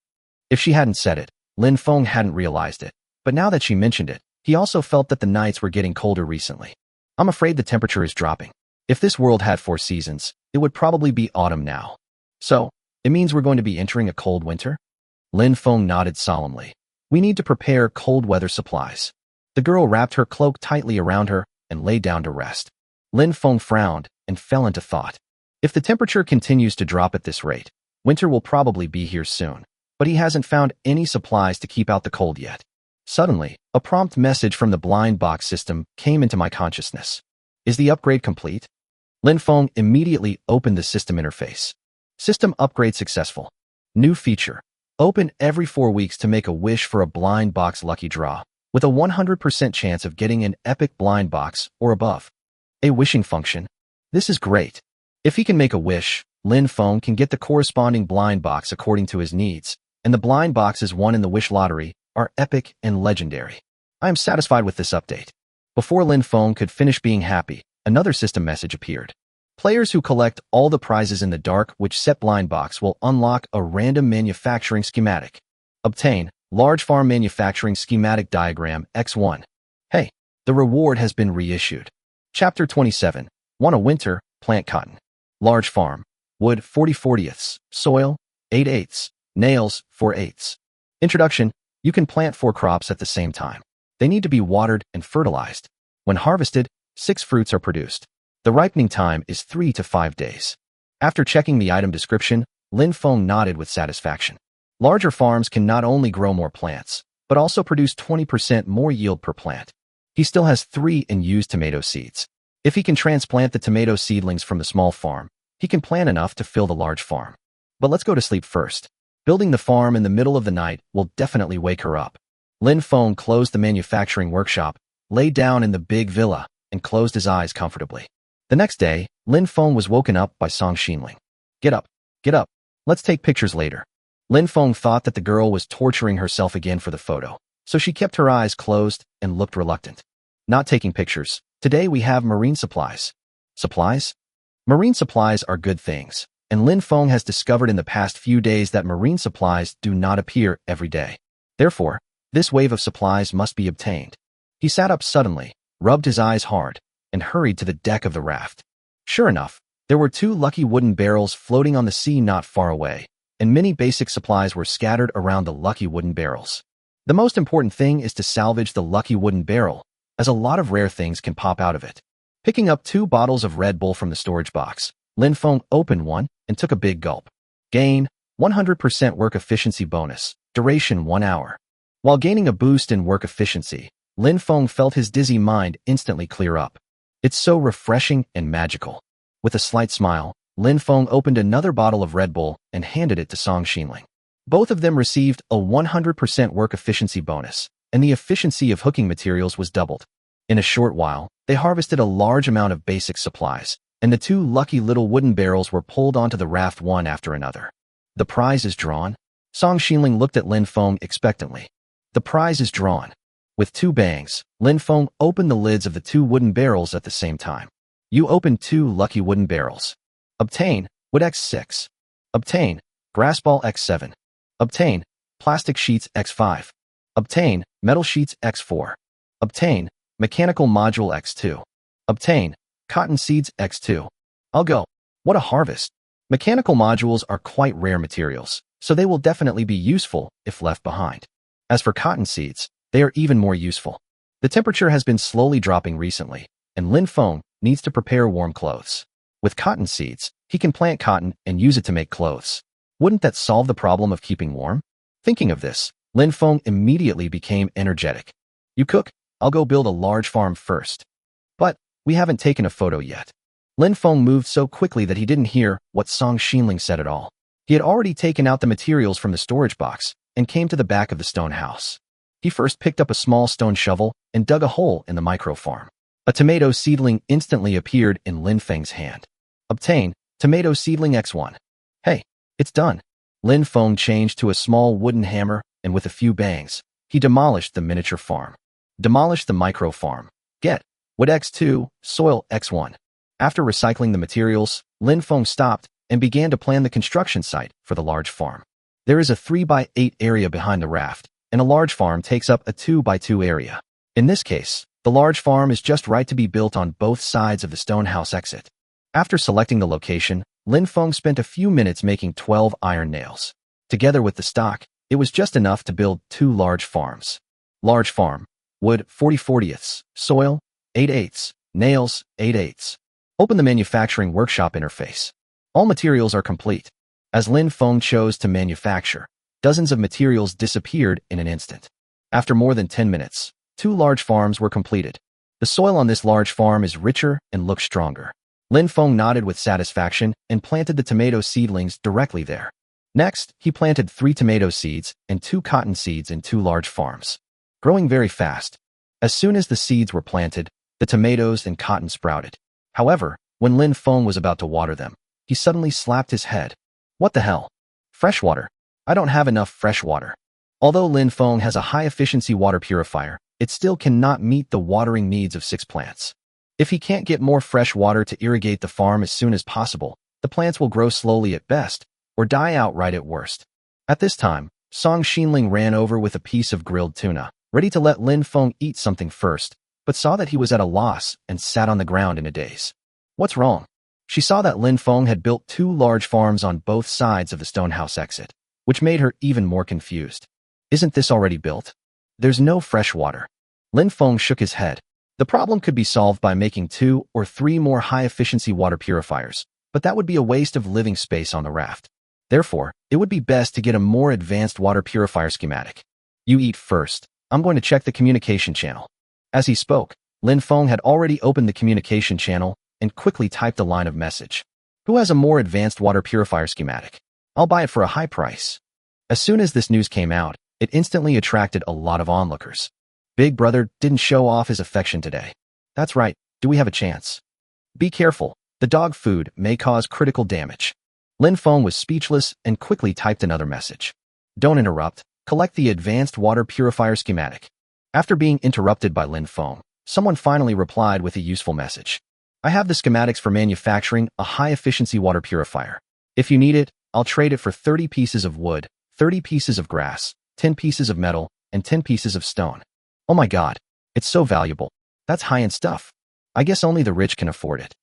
If she hadn't said it, Lin Feng hadn't realized it, but now that she mentioned it, he also felt that the nights were getting colder recently. "I'm afraid the temperature is dropping. If this world had 4 seasons, it would probably be autumn now. So, it means we're going to be entering a cold winter?" Lin Feng nodded solemnly. "We need to prepare cold weather supplies." The girl wrapped her cloak tightly around her and lay down to rest. Lin Feng frowned and fell into thought. If the temperature continues to drop at this rate, winter will probably be here soon, but he hasn't found any supplies to keep out the cold yet. Suddenly, a prompt message from the blind box system came into my consciousness. "Is the upgrade complete?" Lin Feng immediately opened the system interface. System upgrade successful. New feature. Open every 4 weeks to make a wish for a blind box lucky draw, with a 100% chance of getting an epic blind box or above. A wishing function. This is great. If he can make a wish, Lin Feng can get the corresponding blind box according to his needs, and the blind boxes won in the wish lottery are epic and legendary. I am satisfied with this update. Before Lin Feng could finish being happy, another system message appeared. Players who collect all the prizes in the dark which set blind box will unlock a random manufacturing schematic. Obtain large farm manufacturing schematic diagram X1. Hey, the reward has been reissued. Chapter 27. Want a winter, plant cotton. Large farm. Wood 40/40ths. Soil 8/8. Nails 4/8. Introduction. You can plant 4 crops at the same time. They need to be watered and fertilized. When harvested, 6 fruits are produced. The ripening time is 3 to 5 days. After checking the item description, Lin Feng nodded with satisfaction. Larger farms can not only grow more plants, but also produce 20% more yield per plant. He still has 3 unused tomato seeds. If he can transplant the tomato seedlings from the small farm, he can plant enough to fill the large farm. But let's go to sleep first. Building the farm in the middle of the night will definitely wake her up. Lin Feng closed the manufacturing workshop, lay down in the big villa, and closed his eyes comfortably. The next day, Lin Feng was woken up by Song Xinling. Get up, get up. Let's take pictures later. Lin Feng thought that the girl was torturing herself again for the photo, so she kept her eyes closed and looked reluctant. Not taking pictures. Today we have marine supplies. Supplies? Marine supplies are good things, and Lin Feng has discovered in the past few days that marine supplies do not appear every day. Therefore, this wave of supplies must be obtained. He sat up suddenly, rubbed his eyes hard, and hurried to the deck of the raft. Sure enough, there were 2 lucky wooden barrels floating on the sea not far away, and many basic supplies were scattered around the lucky wooden barrels. The most important thing is to salvage the lucky wooden barrel, as a lot of rare things can pop out of it. Picking up 2 bottles of Red Bull from the storage box, Lin Feng opened one and took a big gulp. Gain, 100% work efficiency bonus, duration 1 hour. While gaining a boost in work efficiency, Lin Feng felt his dizzy mind instantly clear up. It's so refreshing and magical. With a slight smile, Lin Feng opened another bottle of Red Bull and handed it to Song Xinling. Both of them received a 100% work efficiency bonus, and the efficiency of hooking materials was doubled. In a short while, they harvested a large amount of basic supplies, and the 2 lucky little wooden barrels were pulled onto the raft one after another. The prize is drawn? Song Xinling looked at Lin Feng expectantly. The prize is drawn. With 2 bangs, Lin Feng opened the lids of the 2 wooden barrels at the same time. You opened 2 lucky wooden barrels. Obtain wood X6. Obtain grass ball X7. Obtain plastic sheets X5. Obtain metal sheets X4. Obtain mechanical module X2. Obtain cotton seeds X2. I'll go. What a harvest. Mechanical modules are quite rare materials, so they will definitely be useful if left behind. As for cotton seeds, they are even more useful. The temperature has been slowly dropping recently, and Lin Feng needs to prepare warm clothes. With cotton seeds, he can plant cotton and use it to make clothes. Wouldn't that solve the problem of keeping warm? Thinking of this, Lin Feng immediately became energetic. You cook, I'll go build a large farm first. But we haven't taken a photo yet. Lin Feng moved so quickly that he didn't hear what Song Xinling said at all. He had already taken out the materials from the storage box and came to the back of the stone house. He first picked up a small stone shovel and dug a hole in the micro farm. A tomato seedling instantly appeared in Lin Feng's hand. Obtain tomato seedling X1. Hey, it's done. Lin Feng changed to a small wooden hammer, and with a few bangs, he demolished the miniature farm. Demolished the micro farm. Get wood X2, soil X1. After recycling the materials, Lin Feng stopped and began to plan the construction site for the large farm. There is a 3x8 area behind the raft, and a large farm takes up a 2x2 area. In this case, the large farm is just right to be built on both sides of the stone house exit. After selecting the location, Lin Feng spent a few minutes making 12 iron nails. Together with the stock, it was just enough to build 2 large farms. Large farm. Wood 40/40ths. Soil 8/8. Nails 8/8. Open the manufacturing workshop interface. All materials are complete. As Lin Feng chose to manufacture, dozens of materials disappeared in an instant. After more than 10 minutes, 2 large farms were completed. The soil on this large farm is richer and looks stronger. Lin Feng nodded with satisfaction and planted the tomato seedlings directly there. Next, he planted 3 tomato seeds and 2 cotton seeds in 2 large farms, growing very fast. As soon as the seeds were planted, the tomatoes and cotton sprouted. However, when Lin Feng was about to water them, he suddenly slapped his head. What the hell? Fresh water? I don't have enough fresh water. Although Lin Feng has a high-efficiency water purifier, it still cannot meet the watering needs of 6 plants. If he can't get more fresh water to irrigate the farm as soon as possible, the plants will grow slowly at best, or die outright at worst. At this time, Song Xinling ran over with a piece of grilled tuna, ready to let Lin Feng eat something first, but saw that he was at a loss and sat on the ground in a daze. What's wrong? She saw that Lin Feng had built 2 large farms on both sides of the stone house exit, which made her even more confused. Isn't this already built? There's no fresh water. Lin Feng shook his head. The problem could be solved by making 2 or 3 more high-efficiency water purifiers, but that would be a waste of living space on the raft. Therefore, it would be best to get a more advanced water purifier schematic. You eat first. I'm going to check the communication channel. As he spoke, Lin Feng had already opened the communication channel and quickly typed a line of message. Who has a more advanced water purifier schematic? I'll buy it for a high price. As soon as this news came out, it instantly attracted a lot of onlookers. Big Brother didn't show off his affection today. That's right. Do we have a chance? Be careful. The dog food may cause critical damage. Lin Feng was speechless and quickly typed another message. Don't interrupt. Collect the advanced water purifier schematic. After being interrupted by Lin Feng, someone finally replied with a useful message. I have the schematics for manufacturing a high-efficiency water purifier. If you need it, I'll trade it for 30 pieces of wood, 30 pieces of grass, 10 pieces of metal, and 10 pieces of stone. Oh my god, it's so valuable. That's high-end stuff. I guess only the rich can afford it.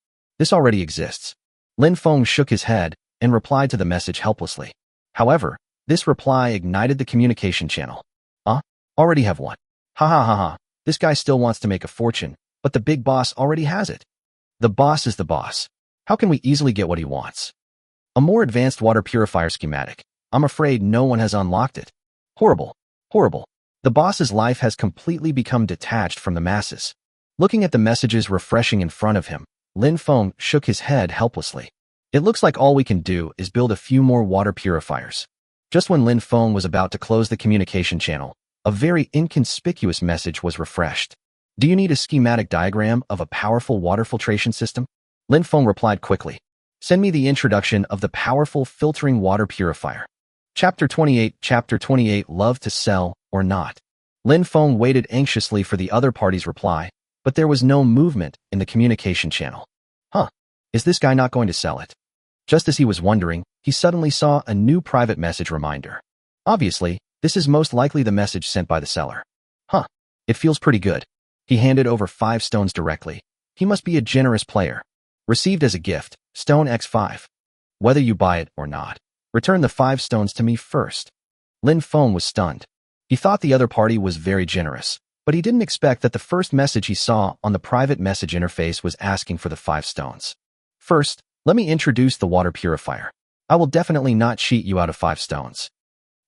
This already exists. Lin Feng shook his head and replied to the message helplessly. However, this reply ignited the communication channel. Already have one. Ha ha ha ha. This guy still wants to make a fortune, but the big boss already has it. The boss is the boss. How can we easily get what he wants? A more advanced water purifier schematic. I'm afraid no one has unlocked it. Horrible. Horrible. The boss's life has completely become detached from the masses. Looking at the messages refreshing in front of him, Lin Feng shook his head helplessly. It looks like all we can do is build a few more water purifiers. Just when Lin Feng was about to close the communication channel, a very inconspicuous message was refreshed. Do you need a schematic diagram of a powerful water filtration system? Lin Feng replied quickly. Send me the introduction of the powerful filtering water purifier. Chapter 28 Love to sell or not. Lin Feng waited anxiously for the other party's reply, but there was no movement in the communication channel. Is this guy not going to sell it? Just as he was wondering, he suddenly saw a new private message reminder. Obviously, this is most likely the message sent by the seller. It feels pretty good. He handed over 5 stones directly. He must be a generous player. Received as a gift, stone X5. Whether you buy it or not, return the 5 stones to me first. Lin Feng was stunned. He thought the other party was very generous, but he didn't expect that the first message he saw on the private message interface was asking for the 5 stones. First, let me introduce the water purifier. I will definitely not cheat you out of 5 stones.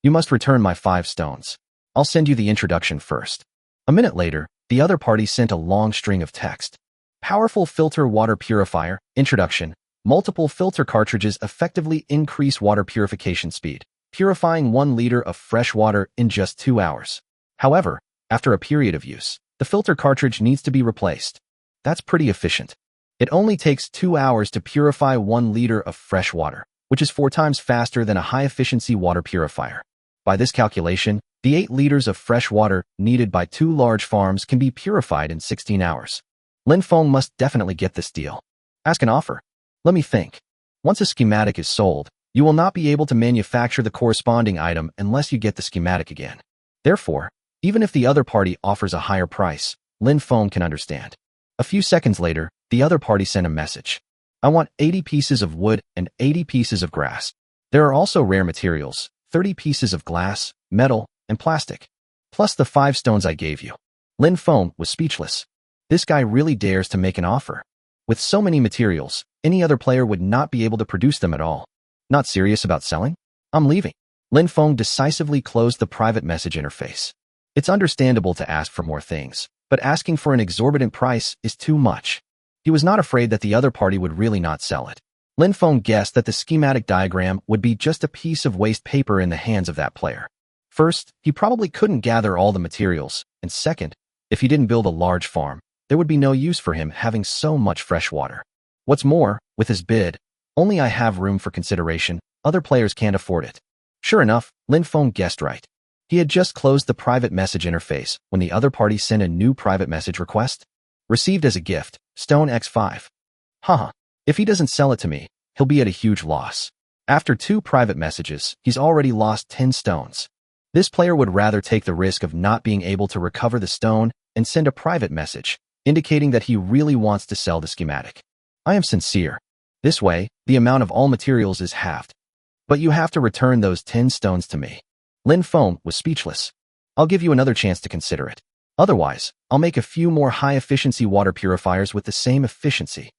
You must return my 5 stones. I'll send you the introduction first. A minute later, the other party sent a long string of text. Powerful filter water purifier, introduction. Multiple filter cartridges effectively increase water purification speed, purifying 1 liter of fresh water in just 2 hours. However, after a period of use, the filter cartridge needs to be replaced. That's pretty efficient. It only takes 2 hours to purify 1 liter of fresh water, which is 4 times faster than a high-efficiency water purifier. By this calculation, the 8 liters of fresh water needed by 2 large farms can be purified in 16 hours. Lin Feng must definitely get this deal. Ask an offer. Let me think. Once a schematic is sold, you will not be able to manufacture the corresponding item unless you get the schematic again. Therefore, even if the other party offers a higher price, Lin Feng can understand. A few seconds later, the other party sent a message. I want 80 pieces of wood and 80 pieces of grass. There are also rare materials, 30 pieces of glass, metal, and plastic, plus the 5 stones I gave you. Lin Feng was speechless. This guy really dares to make an offer. With so many materials, any other player would not be able to produce them at all. Not serious about selling? I'm leaving. Lin Feng decisively closed the private message interface. It's understandable to ask for more things, but asking for an exorbitant price is too much. He was not afraid that the other party would really not sell it. Lin Feng guessed that the schematic diagram would be just a piece of waste paper in the hands of that player. First, he probably couldn't gather all the materials, and second, if he didn't build a large farm, there would be no use for him having so much fresh water. What's more, with his bid, only I have room for consideration, other players can't afford it. Sure enough, Lin Feng guessed right. He had just closed the private message interface when the other party sent a new private message request. Received as a gift, Stone X5. Haha, if he doesn't sell it to me, he'll be at a huge loss. After 2 private messages, he's already lost 10 stones. This player would rather take the risk of not being able to recover the stone and send a private message, indicating that he really wants to sell the schematic. I am sincere. This way, the amount of all materials is halved. But you have to return those 10 stones to me. Lin Feng was speechless. I'll give you another chance to consider it. Otherwise, I'll make a few more high-efficiency water purifiers with the same efficiency.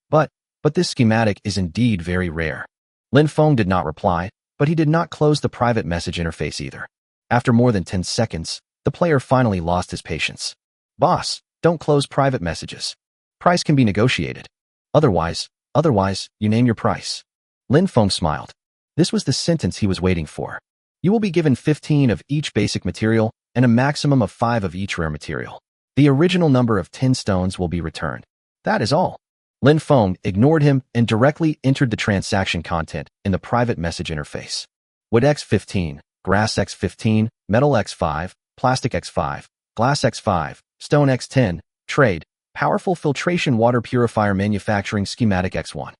But this schematic is indeed very rare. Lin Feng did not reply, but he did not close the private message interface either. After more than 10 seconds, the player finally lost his patience. Boss, don't close private messages. Price can be negotiated. Otherwise, you name your price. Lin Feng smiled. This was the sentence he was waiting for. You will be given 15 of each basic material and a maximum of 5 of each rare material. The original number of 10 stones will be returned. That is all. Lin Feng ignored him and directly entered the transaction content in the private message interface. Wood X15, grass X15, metal X5, plastic X5, glass X5, stone X10, trade, powerful filtration water purifier manufacturing schematic X1.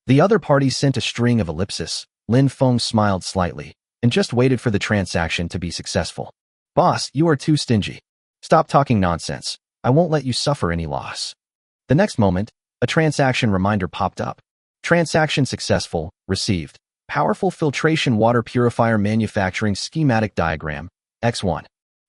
The other party sent a string of ellipses. Lin Feng smiled slightly and just waited for the transaction to be successful. Boss, you are too stingy. Stop talking nonsense. I won't let you suffer any loss. The next moment, a transaction reminder popped up. Transaction successful, received. Powerful filtration water purifier manufacturing schematic diagram, X1.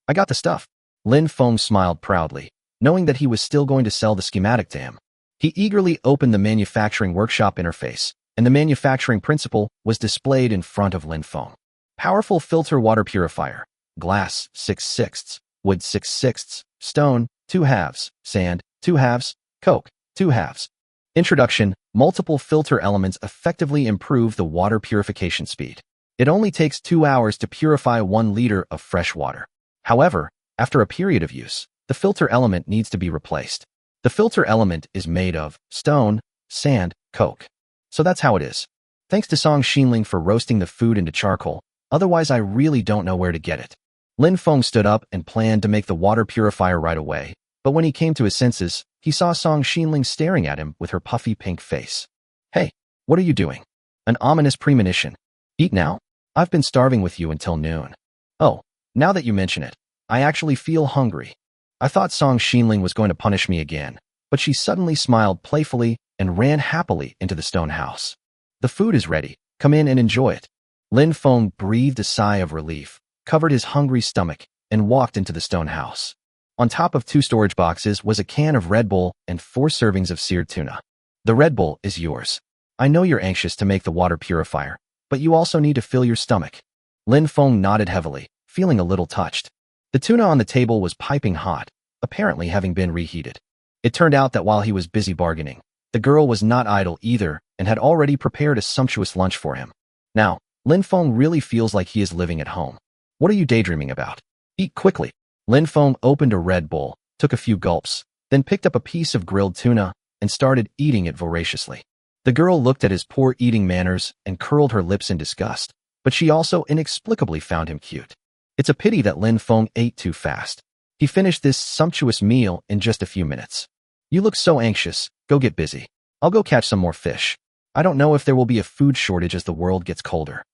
I got the stuff. Lin Feng smiled proudly, knowing that he was still going to sell the schematic to him. He eagerly opened the manufacturing workshop interface, and the manufacturing principle was displayed in front of Lin Feng. Powerful filter water purifier, glass 6/6, wood 6/6, stone 2/2, sand 2/2, coke 2/2. Introduction: multiple filter elements effectively improve the water purification speed. It only takes 2 hours to purify 1 liter of fresh water. However, after a period of use, the filter element needs to be replaced. The filter element is made of stone, sand, coke. So that's how it is. Thanks to Song Xinling for roasting the food into charcoal, otherwise I really don't know where to get it. Lin Feng stood up and planned to make the water purifier right away, but when he came to his senses, he saw Song Xinling staring at him with her puffy pink face. Hey, what are you doing? An ominous premonition. Eat now? I've been starving with you until noon. Oh, now that you mention it, I actually feel hungry. I thought Song Xinling was going to punish me again, but she suddenly smiled playfully and ran happily into the stone house. The food is ready. Come in and enjoy it. Lin Feng breathed a sigh of relief, covered his hungry stomach, and walked into the stone house. On top of 2 storage boxes was a can of Red Bull and 4 servings of seared tuna. The Red Bull is yours. I know you're anxious to make the water purifier, but you also need to fill your stomach. Lin Feng nodded heavily, feeling a little touched. The tuna on the table was piping hot, apparently having been reheated. It turned out that while he was busy bargaining, the girl was not idle either and had already prepared a sumptuous lunch for him. Now, Lin Feng really feels like he is living at home. What are you daydreaming about? Eat quickly. Lin Feng opened a Red Bull, took a few gulps, then picked up a piece of grilled tuna and started eating it voraciously. The girl looked at his poor eating manners and curled her lips in disgust, but she also inexplicably found him cute. It's a pity that Lin Feng ate too fast. He finished this sumptuous meal in just a few minutes. You look so anxious, go get busy. I'll go catch some more fish. I don't know if there will be a food shortage as the world gets colder.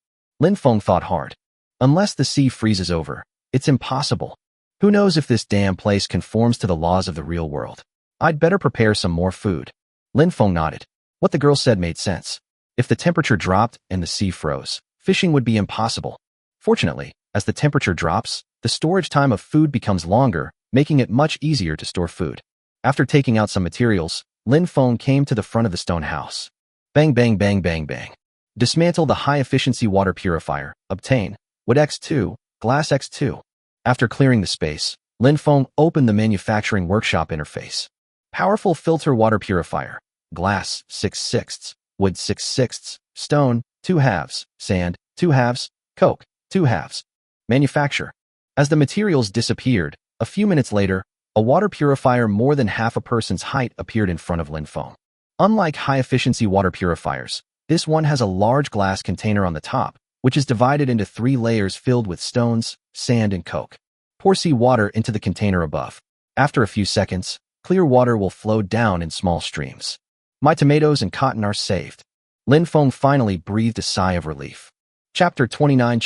Lin Feng thought hard. Unless the sea freezes over, it's impossible. Who knows if this damn place conforms to the laws of the real world. I'd better prepare some more food. Lin Feng nodded. What the girl said made sense. If the temperature dropped and the sea froze, fishing would be impossible. Fortunately, as the temperature drops, the storage time of food becomes longer, making it much easier to store food. After taking out some materials, Lin Feng came to the front of the stone house. Bang bang bang bang bang. Dismantle the high-efficiency water purifier. Obtain wood X2, glass X2. After clearing the space, Lin Feng opened the manufacturing workshop interface. Powerful filter water purifier. Glass 6/6, wood 6/6, stone 2/2, sand 2/2, coke 2/2. Manufacture. As the materials disappeared, a few minutes later, a water purifier more than half a person's height appeared in front of Lin Feng. Unlike high-efficiency water purifiers, this one has a large glass container on the top, which is divided into 3 layers filled with stones, sand, and coke. Pour seawater into the container above. After a few seconds, clear water will flow down in small streams. My tomatoes and cotton are saved. Lin Feng finally breathed a sigh of relief. Chapter 29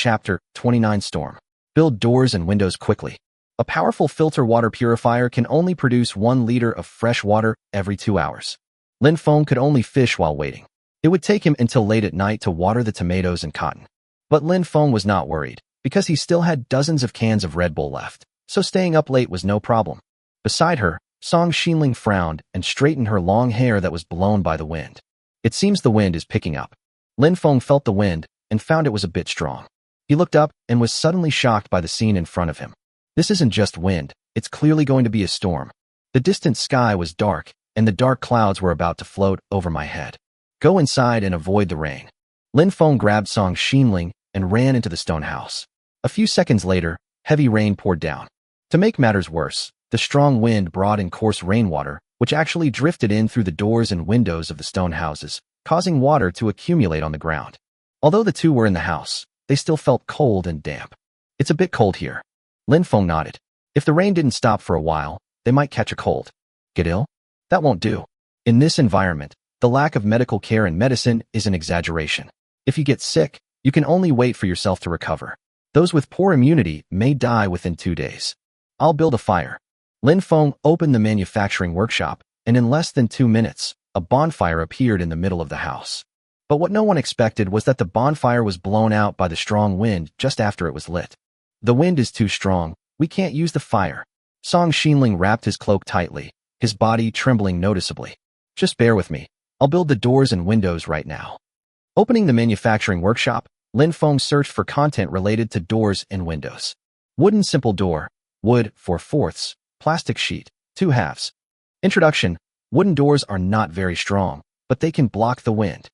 Storm. Build doors and windows quickly. A powerful filter water purifier can only produce 1 liter of fresh water every 2 hours. Lin Feng could only fish while waiting. It would take him until late at night to water the tomatoes and cotton. But Lin Feng was not worried, because he still had dozens of cans of Red Bull left, so staying up late was no problem. Beside her, Song Xinling frowned and straightened her long hair that was blown by the wind. It seems the wind is picking up. Lin Feng felt the wind and found it was a bit strong. He looked up and was suddenly shocked by the scene in front of him. This isn't just wind, it's clearly going to be a storm. The distant sky was dark, and the dark clouds were about to float over my head. Go inside and avoid the rain. Lin Feng grabbed Song Xinling and ran into the stone house. A few seconds later, heavy rain poured down. To make matters worse, the strong wind brought in coarse rainwater, which actually drifted in through the doors and windows of the stone houses, causing water to accumulate on the ground. Although the two were in the house, they still felt cold and damp. It's a bit cold here. Lin Feng nodded. If the rain didn't stop for a while, they might catch a cold. Get ill? That won't do. In this environment, the lack of medical care and medicine is an exaggeration. If you get sick, you can only wait for yourself to recover. Those with poor immunity may die within 2 days. I'll build a fire. Lin Feng opened the manufacturing workshop, and in less than 2 minutes, a bonfire appeared in the middle of the house. But what no one expected was that the bonfire was blown out by the strong wind just after it was lit. The wind is too strong, we can't use the fire. Song Xinling wrapped his cloak tightly, his body trembling noticeably. Just bear with me. I'll build the doors and windows right now. Opening the manufacturing workshop, Lin Feng searched for content related to doors and windows. Wooden simple door, wood 4/4, plastic sheet, 2/2. Introduction. Wooden doors are not very strong, but they can block the wind.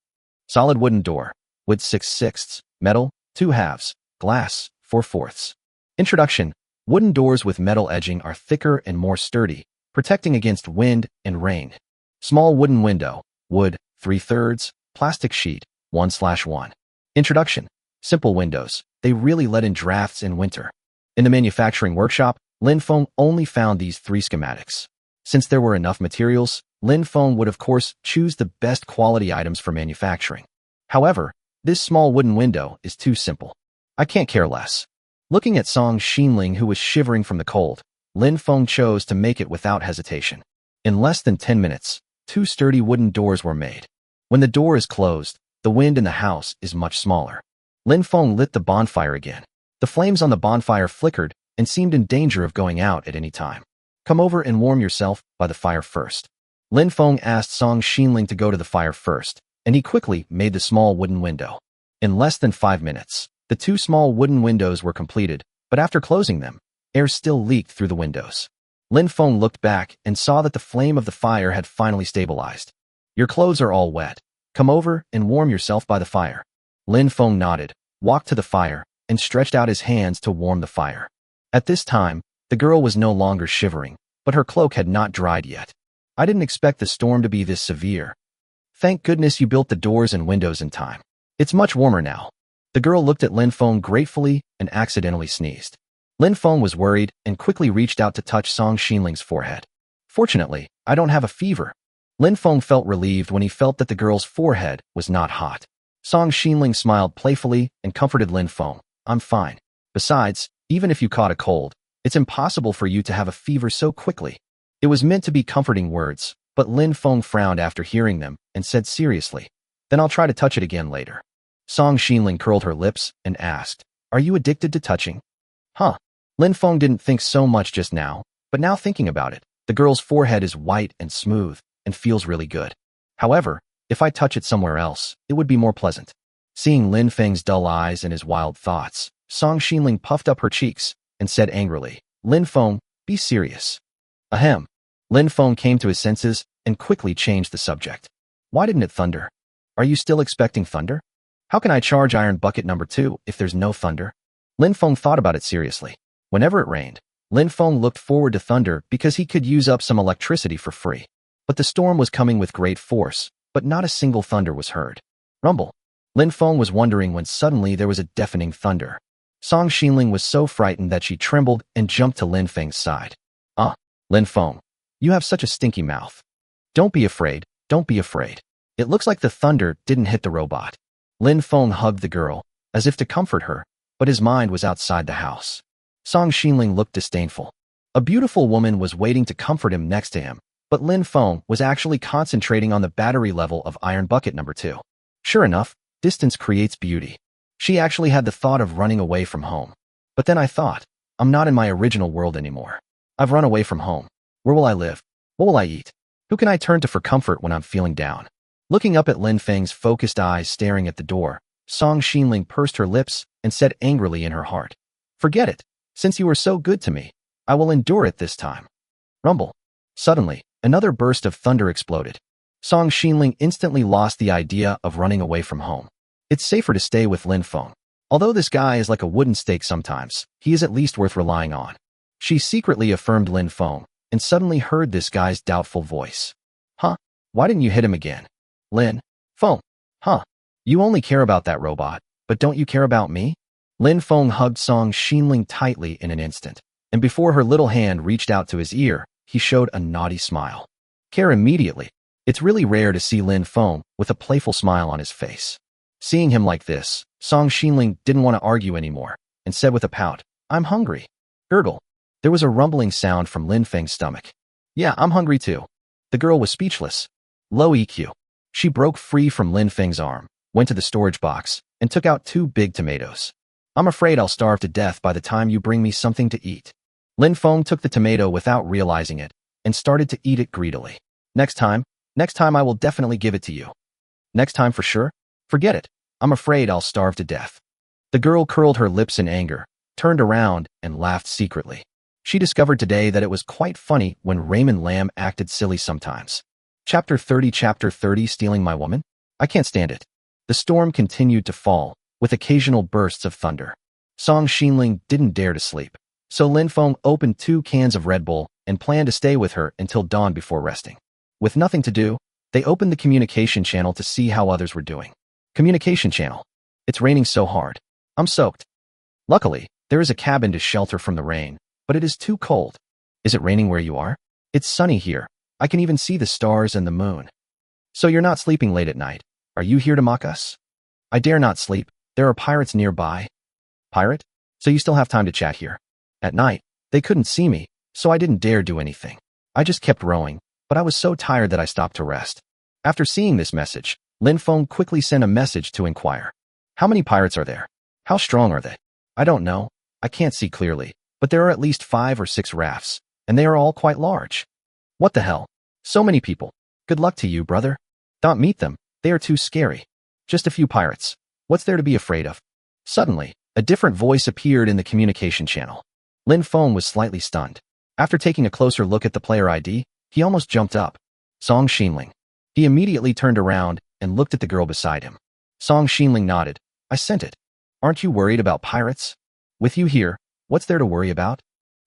Solid wooden door, wood 6/6, metal, 2/2, glass, 4/4. Introduction. Wooden doors with metal edging are thicker and more sturdy, protecting against wind and rain. Small wooden window, wood 3/3, plastic sheet, 1/1. Introduction. Simple windows, they really let in drafts in winter. In the manufacturing workshop, Lin Feng only found these 3 schematics. Since there were enough materials, Lin Feng would of course choose the best quality items for manufacturing. However, this small wooden window is too simple. I can't care less. Looking at Song Xinling, who was shivering from the cold, Lin Feng chose to make it without hesitation. In less than 10 minutes, 2 sturdy wooden doors were made. When the door is closed, the wind in the house is much smaller. Lin Feng lit the bonfire again. The flames on the bonfire flickered and seemed in danger of going out at any time. Come over and warm yourself by the fire first. Lin Feng asked Song Xinling to go to the fire first, and he quickly made the small wooden window. In less than 5 minutes, the 2 small wooden windows were completed, but after closing them, air still leaked through the windows. Lin Feng looked back and saw that the flame of the fire had finally stabilized. Your clothes are all wet. Come over and warm yourself by the fire. Lin Feng nodded, walked to the fire, and stretched out his hands to warm the fire. At this time, the girl was no longer shivering, but her cloak had not dried yet. I didn't expect the storm to be this severe. Thank goodness you built the doors and windows in time. It's much warmer now. The girl looked at Lin Feng gratefully and accidentally sneezed. Lin Feng was worried and quickly reached out to touch Song Xinling's forehead. Fortunately, I don't have a fever. Lin Feng felt relieved when he felt that the girl's forehead was not hot. Song Xinling smiled playfully and comforted Lin Feng. I'm fine. Besides, even if you caught a cold, it's impossible for you to have a fever so quickly. It was meant to be comforting words, but Lin Feng frowned after hearing them and said seriously, then I'll try to touch it again later. Song Xinling curled her lips and asked, are you addicted to touching? Huh. Lin Feng didn't think so much just now, but now thinking about it, the girl's forehead is white and smooth and feels really good. However, if I touch it somewhere else, it would be more pleasant. Seeing Lin Feng's dull eyes and his wild thoughts, Song Xinling puffed up her cheeks and said angrily, Lin Feng, be serious. Ahem. Lin Feng came to his senses and quickly changed the subject. Why didn't it thunder? Are you still expecting thunder? How can I charge iron bucket number 2 if there's no thunder? Lin Feng thought about it seriously. Whenever it rained, Lin Feng looked forward to thunder because he could use up some electricity for free. But the storm was coming with great force, but not a single thunder was heard. Rumble. Lin Feng was wondering when suddenly there was a deafening thunder. Song Xinling was so frightened that she trembled and jumped to Lin Feng's side. Lin Feng, you have such a stinky mouth. Don't be afraid, don't be afraid. It looks like the thunder didn't hit the robot. Lin Feng hugged the girl, as if to comfort her, but his mind was outside the house. Song Xinling looked disdainful. A beautiful woman was waiting to comfort him next to him, but Lin Feng was actually concentrating on the battery level of iron bucket number 2. Sure enough, distance creates beauty. She actually had the thought of running away from home. But then I thought, I'm not in my original world anymore. I've run away from home. Where will I live? What will I eat? Who can I turn to for comfort when I'm feeling down? Looking up at Lin Feng's focused eyes staring at the door, Song Xinling pursed her lips and said angrily in her heart, "Forget it. Since you were so good to me, I will endure it this time." Rumble. Suddenly, another burst of thunder exploded. Song Xinling instantly lost the idea of running away from home. It's safer to stay with Lin Feng. Although this guy is like a wooden stake sometimes, he is at least worth relying on. She secretly affirmed Lin Feng, and suddenly heard this guy's doubtful voice. Huh? Why didn't you hit him again? Lin Feng. Huh? You only care about that robot, but don't you care about me? Lin Feng hugged Song Xinling tightly in an instant, and before her little hand reached out to his ear, he showed a naughty smile. Care immediately. It's really rare to see Lin Feng with a playful smile on his face. Seeing him like this, Song Xinling didn't want to argue anymore, and said with a pout, "I'm hungry." Gurgle. There was a rumbling sound from Lin Feng's stomach. "Yeah, I'm hungry too." The girl was speechless. Low EQ. She broke free from Lin Feng's arm, went to the storage box, and took out 2 big tomatoes. "I'm afraid I'll starve to death by the time you bring me something to eat." Lin Feng took the tomato without realizing it, and started to eat it greedily. Next time I will definitely give it to you." "Next time for sure? Forget it. I'm afraid I'll starve to death." The girl curled her lips in anger, turned around, and laughed secretly. She discovered today that it was quite funny when Raymond Lamb acted silly sometimes. Chapter 30 Stealing My Woman? I can't stand it. The storm continued to fall, with occasional bursts of thunder. Song Xinling didn't dare to sleep, so Lin Feng opened 2 cans of Red Bull and planned to stay with her until dawn before resting. With nothing to do, they opened the communication channel to see how others were doing. Communication channel. It's raining so hard. I'm soaked. Luckily, there is a cabin to shelter from the rain, but it is too cold. Is it raining where you are? It's sunny here. I can even see the stars and the moon. So you're not sleeping late at night. Are you here to mock us? I dare not sleep. There are pirates nearby. Pirate? So you still have time to chat here. At night, they couldn't see me, so I didn't dare do anything. I just kept rowing, but I was so tired that I stopped to rest. After seeing this message, Lin Feng quickly sent a message to inquire. How many pirates are there? How strong are they? I don't know. I can't see clearly, but there are at least 5 or 6 rafts, and they are all quite large. What the hell? So many people. Good luck to you, brother. Don't meet them. They are too scary. Just a few pirates. What's there to be afraid of? Suddenly, a different voice appeared in the communication channel. Lin Feng was slightly stunned. After taking a closer look at the player ID, he almost jumped up. Song Xinling. He immediately turned around and looked at the girl beside him. Song Xinling nodded. I sent it. Aren't you worried about pirates? With you here, what's there to worry about?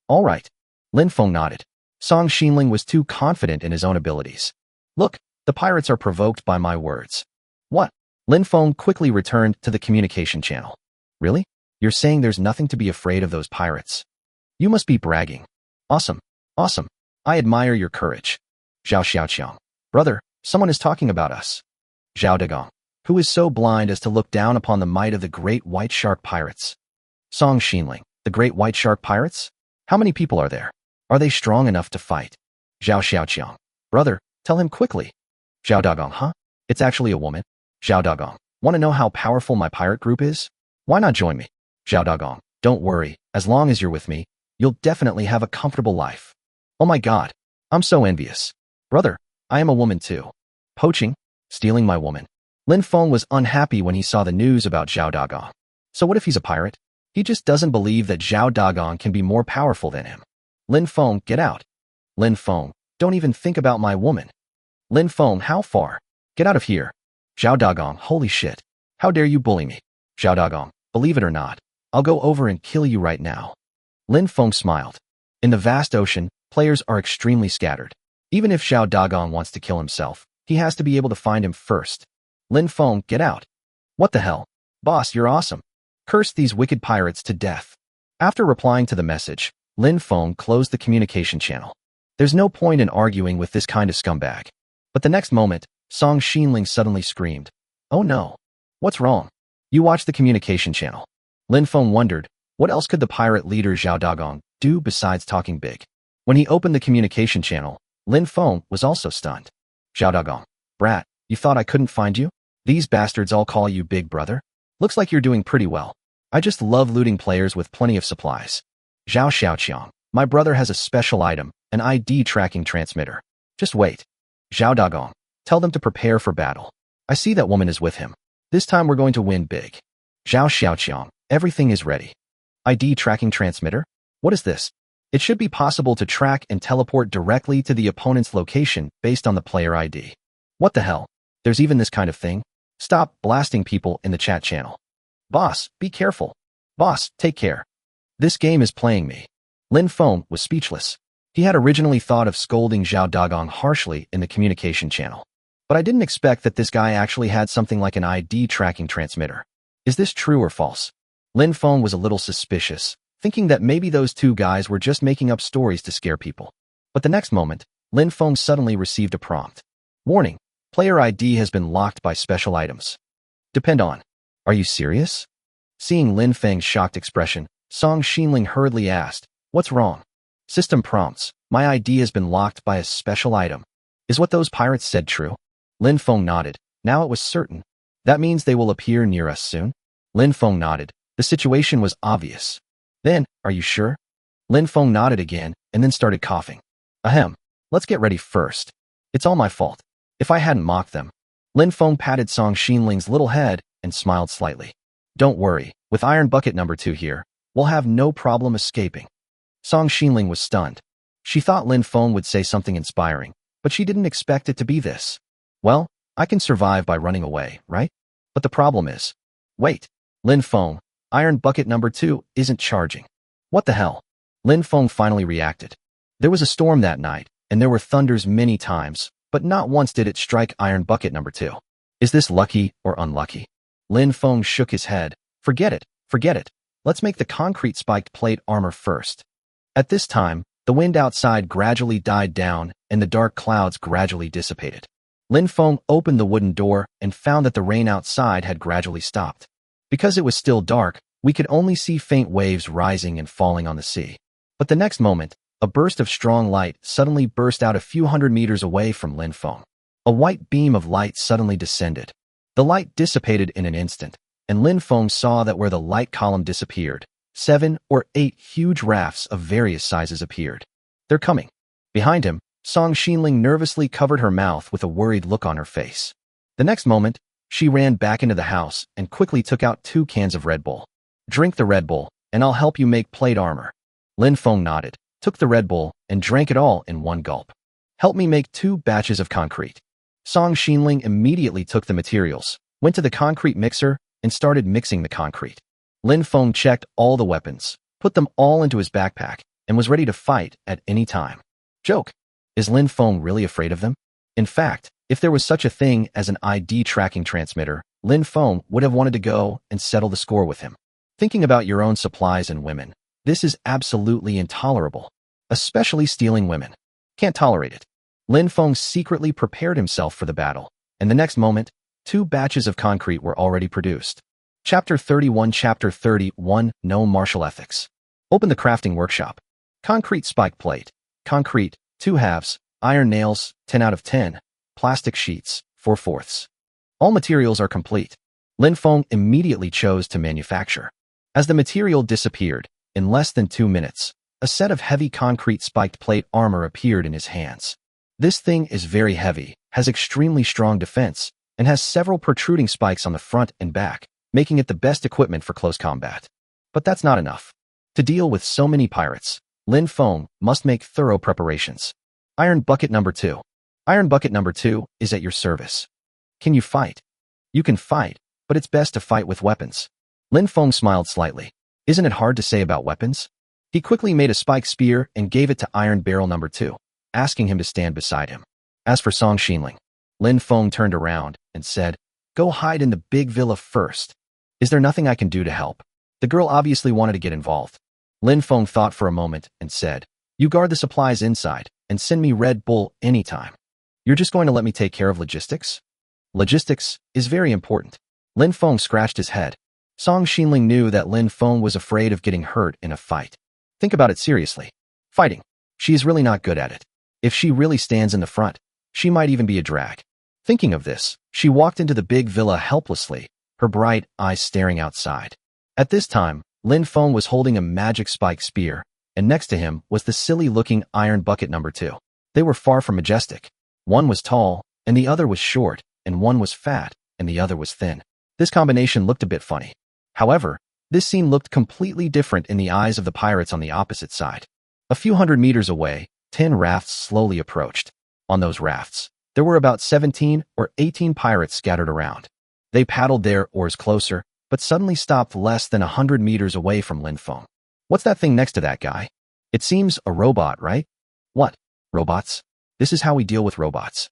All right. Lin Feng nodded. Song Xinling was too confident in his own abilities. Look, the pirates are provoked by my words. What? Lin Feng quickly returned to the communication channel. Really? You're saying there's nothing to be afraid of those pirates? You must be bragging. Awesome. Awesome. I admire your courage. Zhao Xiaoqiang. Brother, someone is talking about us. Zhao Dagong. Who is so blind as to look down upon the might of the great white shark pirates? Song Xinling. The great white shark pirates? How many people are there? Are they strong enough to fight? Zhao Xiaoqiang. Brother, tell him quickly. Zhao Dagong. Huh? It's actually a woman. Zhao Dagong. Want to know how powerful my pirate group is? Why not join me? Zhao Dagong. Don't worry. As long as you're with me, you'll definitely have a comfortable life. Oh my god. I'm so envious. Brother, I am a woman too. Poaching? Stealing my woman. Lin Feng was unhappy when he saw the news about Zhao Dagong. So what if he's a pirate? He just doesn't believe that Zhao Dagong can be more powerful than him. Lin Feng, get out. Lin Feng, don't even think about my woman. Lin Feng, how far? Get out of here. Zhao Dagong, holy shit. How dare you bully me? Zhao Dagong, believe it or not, I'll go over and kill you right now. Lin Feng smiled. In the vast ocean, players are extremely scattered. Even if Zhao Dagong wants to kill himself, he has to be able to find him first. Lin Feng, get out. What the hell? Boss, you're awesome. Curse these wicked pirates to death. After replying to the message, Lin Feng closed the communication channel. There's no point in arguing with this kind of scumbag. But the next moment, Song Xinling suddenly screamed, "Oh no. What's wrong?" You watched the communication channel. Lin Feng wondered, what else could the pirate leader Zhao Dagong do besides talking big? When he opened the communication channel, Lin Feng was also stunned. Zhao Dagong, brat, you thought I couldn't find you? These bastards all call you big brother? Looks like you're doing pretty well. I just love looting players with plenty of supplies. Zhao Xiaoqiang, my brother has a special item, an ID tracking transmitter. Just wait. Zhao Dagong, tell them to prepare for battle. I see that woman is with him. This time we're going to win big. Zhao Xiaoqiang, everything is ready. ID tracking transmitter? What is this? It should be possible to track and teleport directly to the opponent's location based on the player ID. What the hell? There's even this kind of thing? Stop blasting people in the chat channel. Boss, be careful. Boss, take care. This game is playing me. Lin Feng was speechless. He had originally thought of scolding Zhao Dagong harshly in the communication channel. But I didn't expect that this guy actually had something like an ID tracking transmitter. Is this true or false? Lin Feng was a little suspicious, thinking that maybe those two guys were just making up stories to scare people. But the next moment, Lin Feng suddenly received a prompt. Warning, player ID has been locked by special items. Depend on. Are you serious? Seeing Lin Feng's shocked expression, Song Xinling hurriedly asked, what's wrong? System prompts, my ID has been locked by a special item. Is what those pirates said true? Lin Feng nodded. Now it was certain. That means they will appear near us soon? Lin Feng nodded. The situation was obvious. Then, are you sure? Lin Feng nodded again and then started coughing. Ahem. Let's get ready first. It's all my fault. If I hadn't mocked them. Lin Feng patted Song Xinling's little head and smiled slightly. Don't worry, with Iron Bucket number 2 here, we'll have no problem escaping. Song Xinling was stunned. She thought Lin Feng would say something inspiring, but she didn't expect it to be this. Well, I can survive by running away, right? But the problem is... Wait, Lin Feng, Iron Bucket number 2 isn't charging. What the hell? Lin Feng finally reacted. There was a storm that night, and there were thunders many times, but not once did it strike Iron Bucket number 2. Is this lucky or unlucky? Lin Feng shook his head. Forget it, forget it. Let's make the concrete spiked plate armor first. At this time, the wind outside gradually died down and the dark clouds gradually dissipated. Lin Feng opened the wooden door and found that the rain outside had gradually stopped. Because it was still dark, we could only see faint waves rising and falling on the sea. But the next moment, a burst of strong light suddenly burst out a few hundred meters away from Lin Feng. A white beam of light suddenly descended. The light dissipated in an instant, and Lin Feng saw that where the light column disappeared, 7 or 8 huge rafts of various sizes appeared. They're coming. Behind him, Song Xinling nervously covered her mouth with a worried look on her face. The next moment, she ran back into the house and quickly took out 2 cans of Red Bull. Drink the Red Bull, and I'll help you make plate armor. Lin Feng nodded, took the Red Bull, and drank it all in one gulp. Help me make 2 batches of concrete. Song Xinling immediately took the materials, went to the concrete mixer, and started mixing the concrete. Lin Feng checked all the weapons, put them all into his backpack, and was ready to fight at any time. Joke. Is Lin Feng really afraid of them? In fact, if there was such a thing as an ID tracking transmitter, Lin Feng would have wanted to go and settle the score with him. Thinking about your own supplies and women, this is absolutely intolerable. Especially stealing women. Can't tolerate it. Lin Feng secretly prepared himself for the battle, and the next moment, 2 batches of concrete were already produced. Chapter 31 Chapter 31 No Martial Ethics. Open the crafting workshop. Concrete spike plate. Concrete, 2 halves. Iron nails, 10 out of 10. Plastic sheets, 4/4. All materials are complete. Lin Feng immediately chose to manufacture. As the material disappeared, in less than 2 minutes, a set of heavy concrete spiked plate armor appeared in his hands. This thing is very heavy, has extremely strong defense, and has several protruding spikes on the front and back, making it the best equipment for close combat. But that's not enough. To deal with so many pirates, Lin Feng must make thorough preparations. Iron Bucket number 2. Iron Bucket number 2 is at your service. Can you fight? You can fight, but it's best to fight with weapons. Lin Feng smiled slightly. Isn't it hard to say about weapons? He quickly made a spike spear and gave it to Iron Barrel number 2, asking him to stand beside him. As for Song Xinling, Lin Feng turned around and said, "Go hide in the big villa first. Is there nothing I can do to help?" The girl obviously wanted to get involved. Lin Feng thought for a moment and said, "You guard the supplies inside and send me Red Bull anytime. You're just going to let me take care of logistics?" Logistics is very important. Lin Feng scratched his head. Song Xinling knew that Lin Feng was afraid of getting hurt in a fight. Think about it seriously. Fighting. She is really not good at it. If she really stands in the front, she might even be a drag. Thinking of this, she walked into the big villa helplessly, her bright eyes staring outside. At this time, Lin Feng was holding a magic spike spear, and next to him was the silly-looking iron bucket number 2. They were far from majestic. One was tall, and the other was short, and one was fat, and the other was thin. This combination looked a bit funny. However, this scene looked completely different in the eyes of the pirates on the opposite side. A few hundred meters away, 10 rafts slowly approached. On those rafts, there were about 17 or 18 pirates scattered around. They paddled their oars closer, but suddenly stopped less than 100 meters away from Lin Feng. What's that thing next to that guy? It seems a robot, right? What? Robots? This is how we deal with robots.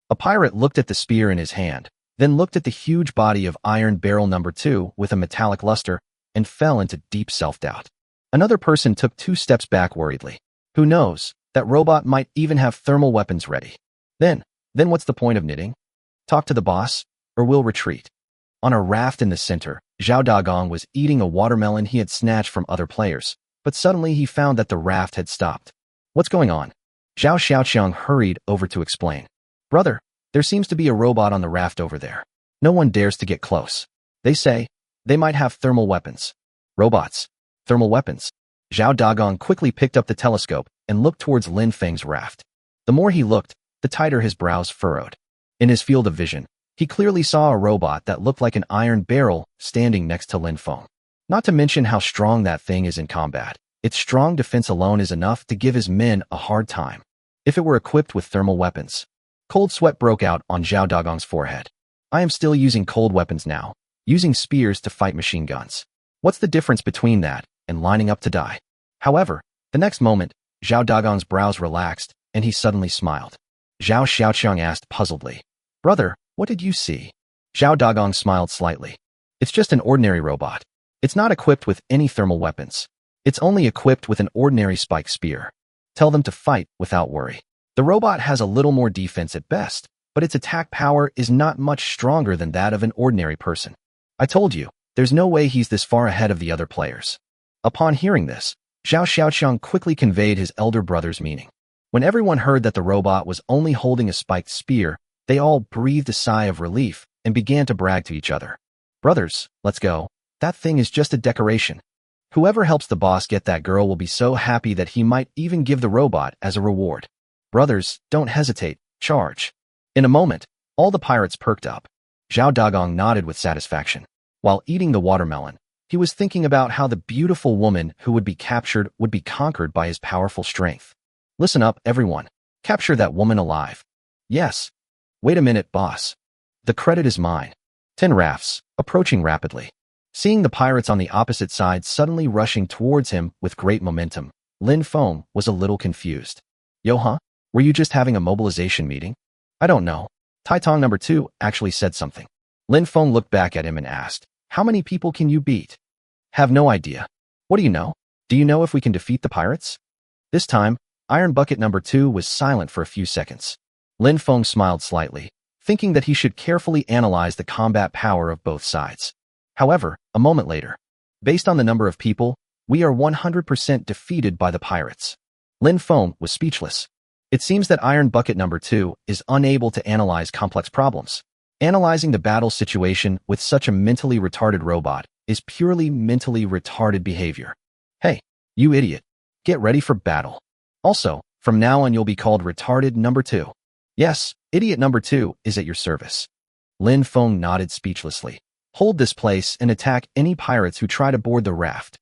A pirate looked at the spear in his hand, then looked at the huge body of Iron Barrel number 2 with a metallic luster, and fell into deep self-doubt. Another person took 2 steps back worriedly. Who knows, that robot might even have thermal weapons ready. Then what's the point of knitting? Talk to the boss, or we'll retreat. On a raft in the center, Zhao Dagong was eating a watermelon he had snatched from other players, but suddenly he found that the raft had stopped. What's going on? Zhao Xiaoqiang hurried over to explain. Brother, there seems to be a robot on the raft over there. No one dares to get close. They say they might have thermal weapons. Robots. Thermal weapons. Zhao Dagong quickly picked up the telescope and looked towards Lin Feng's raft. The more he looked, the tighter his brows furrowed. In his field of vision, he clearly saw a robot that looked like an iron barrel standing next to Lin Feng. Not to mention how strong that thing is in combat. Its strong defense alone is enough to give his men a hard time. If it were equipped with thermal weapons. Cold sweat broke out on Zhao Dagong's forehead. I am still using cold weapons now, using spears to fight machine guns. What's the difference between that and lining up to die? However, the next moment, Zhao Dagong's brows relaxed, and he suddenly smiled. Zhao Xiaoqiang asked puzzledly, Brother, what did you see? Zhao Dagong smiled slightly. It's just an ordinary robot. It's not equipped with any thermal weapons. It's only equipped with an ordinary spike spear. Tell them to fight without worry. The robot has a little more defense at best, but its attack power is not much stronger than that of an ordinary person. I told you, there's no way he's this far ahead of the other players. Upon hearing this, Zhao Xiaoqiang quickly conveyed his elder brother's meaning. When everyone heard that the robot was only holding a spiked spear, they all breathed a sigh of relief and began to brag to each other. Brothers, let's go. That thing is just a decoration. Whoever helps the boss get that girl will be so happy that he might even give the robot as a reward. Brothers, don't hesitate, charge. In a moment, all the pirates perked up. Zhao Dagong nodded with satisfaction. While eating the watermelon, he was thinking about how the beautiful woman who would be captured would be conquered by his powerful strength. Listen up, everyone. Capture that woman alive. Yes. Wait a minute, boss. The credit is mine. 10 rafts, approaching rapidly. Seeing the pirates on the opposite side suddenly rushing towards him with great momentum, Lin Feng was a little confused. Yo, were you just having a mobilization meeting? I don't know. Taitong number 2 actually said something. Lin Feng looked back at him and asked, How many people can you beat? Have no idea. What do you know? Do you know if we can defeat the pirates? This time, Iron Bucket number 2 was silent for a few seconds. Lin Feng smiled slightly, thinking that he should carefully analyze the combat power of both sides. However, a moment later, based on the number of people, we are 100% defeated by the pirates. Lin Feng was speechless. It seems that Iron Bucket number 2 is unable to analyze complex problems. Analyzing the battle situation with such a mentally retarded robot is purely mentally retarded behavior. Hey, you idiot. Get ready for battle. Also, from now on you'll be called Retarded number 2. Yes, Idiot number 2 is at your service. Lin Feng nodded speechlessly. Hold this place and attack any pirates who try to board the raft.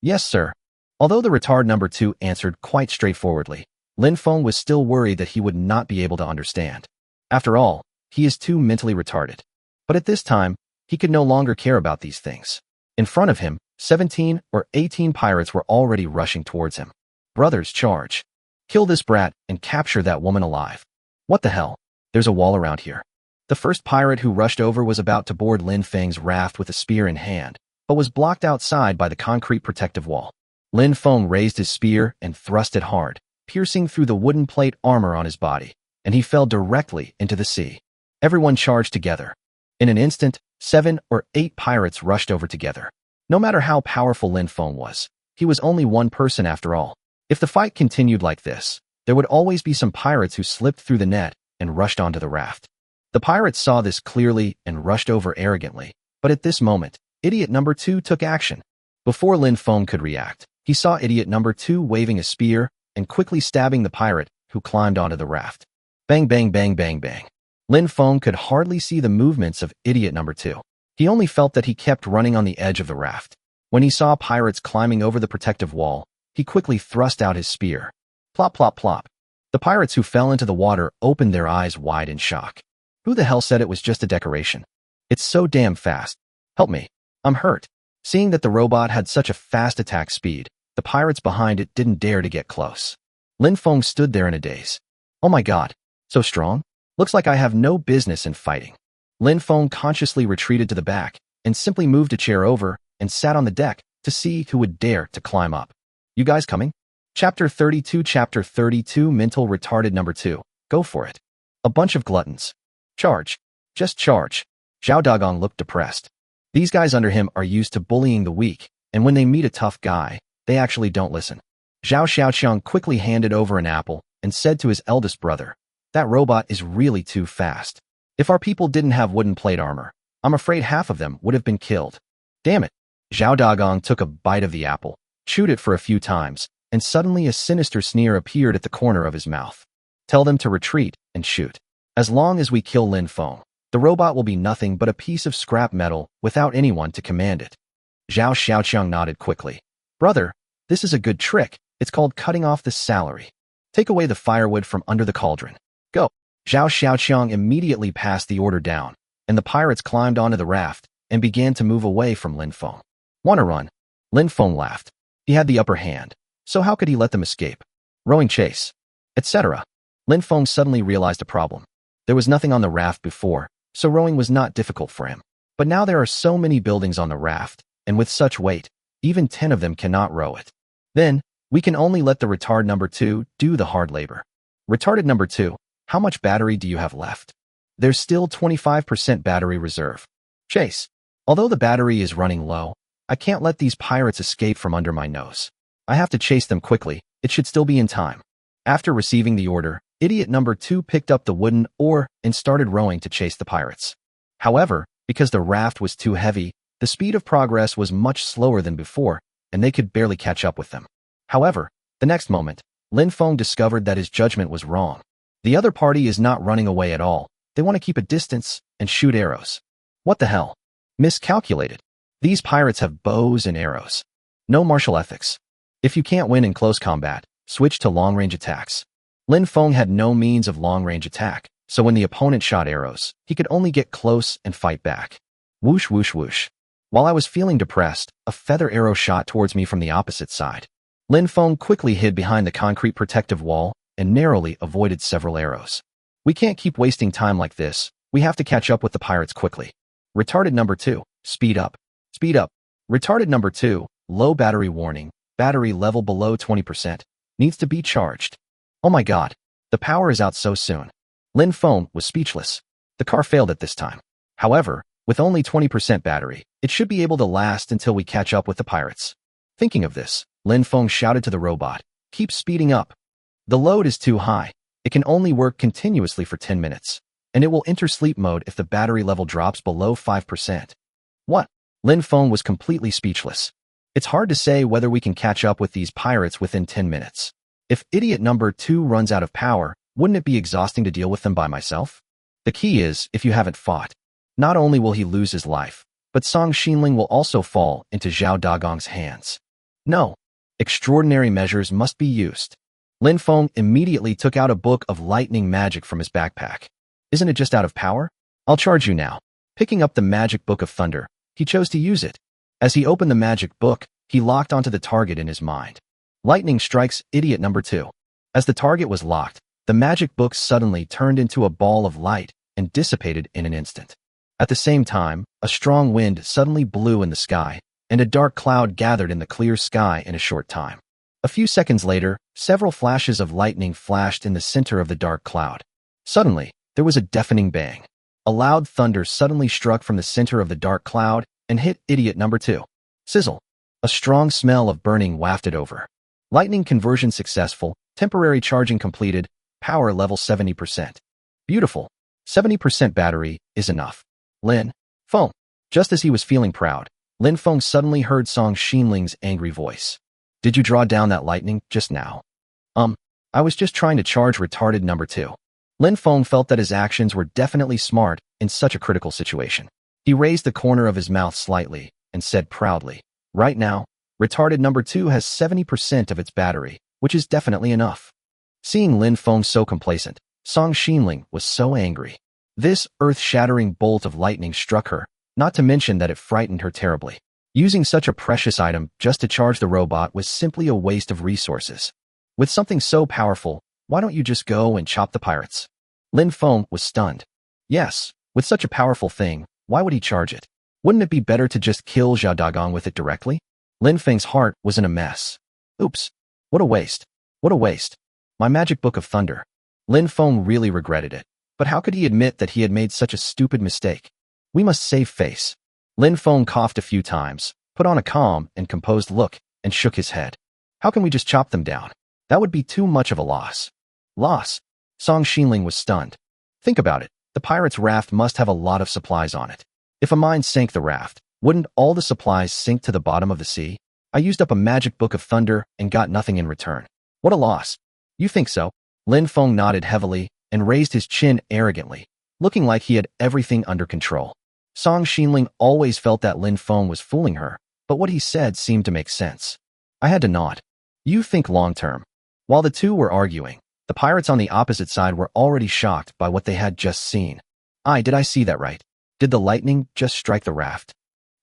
Yes, sir. Although the retard number 2 answered quite straightforwardly, Lin Feng was still worried that he would not be able to understand. After all, he is too mentally retarded. But at this time, he could no longer care about these things. In front of him, 17 or 18 pirates were already rushing towards him. Brothers, charge. Kill this brat and capture that woman alive. What the hell? There's a wall around here. The first pirate who rushed over was about to board Lin Feng's raft with a spear in hand, but was blocked outside by the concrete protective wall. Lin Feng raised his spear and thrust it hard, piercing through the wooden plate armor on his body, and he fell directly into the sea. Everyone charged together. In an instant, 7 or 8 pirates rushed over together. No matter how powerful Lin Feng was, he was only one person after all. If the fight continued like this, there would always be some pirates who slipped through the net and rushed onto the raft. The pirates saw this clearly and rushed over arrogantly, but at this moment, idiot number 2 took action. Before Lin Feng could react, he saw idiot number 2 waving a spear and quickly stabbing the pirate who climbed onto the raft. Bang, bang, bang, bang, bang. Lin Feng could hardly see the movements of idiot number 2. He only felt that he kept running on the edge of the raft. When he saw pirates climbing over the protective wall, he quickly thrust out his spear. Plop, plop, plop. The pirates who fell into the water opened their eyes wide in shock. Who the hell said it was just a decoration? It's so damn fast. Help me. I'm hurt. Seeing that the robot had such a fast attack speed, the pirates behind it didn't dare to get close. Lin Feng stood there in a daze. Oh my god. So strong? Looks like I have no business in fighting. Lin Feng consciously retreated to the back and simply moved a chair over and sat on the deck to see who would dare to climb up. You guys coming? Chapter 32 Mental Retarded Number 2. Go for it. A bunch of gluttons. Charge. Just charge. Zhao Dagong looked depressed. These guys under him are used to bullying the weak, and when they meet a tough guy, they actually don't listen. Zhao Xiaoqiang quickly handed over an apple and said to his eldest brother, "That robot is really too fast. If our people didn't have wooden plate armor, I'm afraid half of them would have been killed." Damn it. Zhao Dagong took a bite of the apple, chewed it for a few times, and suddenly a sinister sneer appeared at the corner of his mouth. Tell them to retreat and shoot. As long as we kill Lin Feng, the robot will be nothing but a piece of scrap metal without anyone to command it. Zhao Xiaoqiang nodded quickly. Brother, this is a good trick. It's called cutting off the salary. Take away the firewood from under the cauldron. Go. Zhao Xiaoqiang immediately passed the order down, and the pirates climbed onto the raft and began to move away from Lin Feng. Wanna run? Lin Feng laughed. He had the upper hand, so how could he let them escape? Rowing chase, etc. Lin Feng suddenly realized a problem. There was nothing on the raft before, so rowing was not difficult for him. But now there are so many buildings on the raft, and with such weight, even 10 of them cannot row it. Then, we can only let the retard number 2 do the hard labor. Retarded number 2, how much battery do you have left? There's still 25% battery reserve. Chase. Although the battery is running low, I can't let these pirates escape from under my nose. I have to chase them quickly. It should still be in time. After receiving the order, idiot number 2 picked up the wooden oar and started rowing to chase the pirates. However, because the raft was too heavy, the speed of progress was much slower than before, and they could barely catch up with them. However, the next moment, Lin Feng discovered that his judgment was wrong. The other party is not running away at all. They want to keep a distance and shoot arrows. What the hell? Miscalculated. These pirates have bows and arrows. No martial ethics. If you can't win in close combat, switch to long-range attacks. Lin Feng had no means of long-range attack, so when the opponent shot arrows, he could only get close and fight back. Whoosh, whoosh, whoosh. While I was feeling depressed, a feather arrow shot towards me from the opposite side. Lin Feng quickly hid behind the concrete protective wall and narrowly avoided several arrows. We can't keep wasting time like this. We have to catch up with the pirates quickly. Retarded number 2, speed up. Speed up. Retarded number 2, low battery warning. Battery level below 20%. Needs to be charged. Oh my god. The power is out so soon. Lin Feng was speechless. The car failed at this time. However, with only 20% battery, it should be able to last until we catch up with the pirates. Thinking of this, Lin Feng shouted to the robot, "Keep speeding up. The load is too high. It can only work continuously for 10 minutes, and it will enter sleep mode if the battery level drops below 5%. What? Lin Feng was completely speechless. It's hard to say whether we can catch up with these pirates within 10 minutes. If idiot number 2 runs out of power, wouldn't it be exhausting to deal with them by myself? The key is, if you haven't fought, not only will he lose his life, but Song Xinling will also fall into Zhao Dagong's hands. No. Extraordinary measures must be used. Lin Feng immediately took out a book of lightning magic from his backpack. Isn't it just out of power? I'll charge you now. Picking up the magic book of thunder, he chose to use it. As he opened the magic book, he locked onto the target in his mind. Lightning strikes idiot number 2. As the target was locked, the magic book suddenly turned into a ball of light and dissipated in an instant. At the same time, a strong wind suddenly blew in the sky, and a dark cloud gathered in the clear sky in a short time. A few seconds later, several flashes of lightning flashed in the center of the dark cloud. Suddenly, there was a deafening bang. A loud thunder suddenly struck from the center of the dark cloud and hit idiot number 2. Sizzle. A strong smell of burning wafted over. Lightning conversion successful, temporary charging completed, power level 70%. Beautiful. 70% battery is enough. Lin Feng. Just as he was feeling proud, Lin Feng suddenly heard Song Xinling's angry voice. Did you draw down that lightning just now? I was just trying to charge retarded number 2. Lin Feng felt that his actions were definitely smart in such a critical situation. He raised the corner of his mouth slightly and said proudly, right now, retarded number 2 has 70% of its battery, which is definitely enough. Seeing Lin Feng so complacent, Song Xinling was so angry. This earth-shattering bolt of lightning struck her, not to mention that it frightened her terribly. Using such a precious item just to charge the robot was simply a waste of resources. With something so powerful, why don't you just go and chop the pirates? Lin Feng was stunned. Yes, with such a powerful thing, why would he charge it? Wouldn't it be better to just kill Zhao Dagang with it directly? Lin Feng's heart was in a mess. Oops. What a waste. What a waste. My magic book of thunder. Lin Feng really regretted it. But how could he admit that he had made such a stupid mistake? We must save face. Lin Feng coughed a few times, put on a calm and composed look, and shook his head. How can we just chop them down? That would be too much of a loss. Loss? Song Xinling was stunned. Think about it. The pirate's raft must have a lot of supplies on it. If a mine sank the raft, wouldn't all the supplies sink to the bottom of the sea? I used up a magic book of thunder and got nothing in return. What a loss. You think so? Lin Feng nodded heavily and raised his chin arrogantly, looking like he had everything under control. Song Xinling always felt that Lin Feng was fooling her, but what he said seemed to make sense. I had to nod. You think long-term. While the two were arguing, the pirates on the opposite side were already shocked by what they had just seen. Did I see that right? Did the lightning just strike the raft?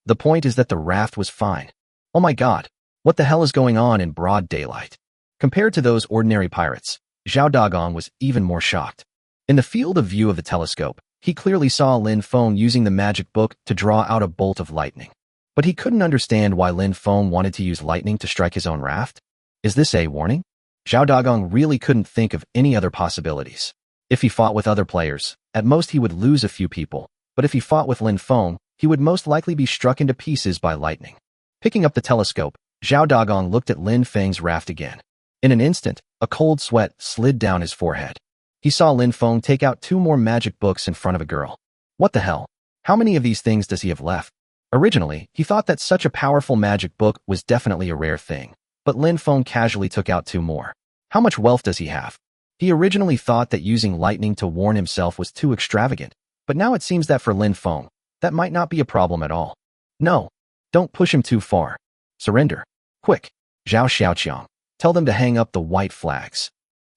The point is that the raft was fine. Oh my god, what the hell is going on in broad daylight? Compared to those ordinary pirates, Zhao Dagang was even more shocked. In the field of view of the telescope, he clearly saw Lin Feng using the magic book to draw out a bolt of lightning. But he couldn't understand why Lin Feng wanted to use lightning to strike his own raft. Is this a warning? Zhao Dagang really couldn't think of any other possibilities. If he fought with other players, at most he would lose a few people, but if he fought with Lin Feng, he would most likely be struck into pieces by lightning. Picking up the telescope, Zhao Dagang looked at Lin Feng's raft again. In an instant, a cold sweat slid down his forehead. He saw Lin Feng take out 2 more magic books in front of a girl. What the hell? How many of these things does he have left? Originally, he thought that such a powerful magic book was definitely a rare thing, but Lin Feng casually took out 2 more. How much wealth does he have? He originally thought that using lightning to warn himself was too extravagant, but now it seems that for Lin Feng, that might not be a problem at all. No. Don't push him too far. Surrender. Quick. Zhao Xiaoqiang. Tell them to hang up the white flags.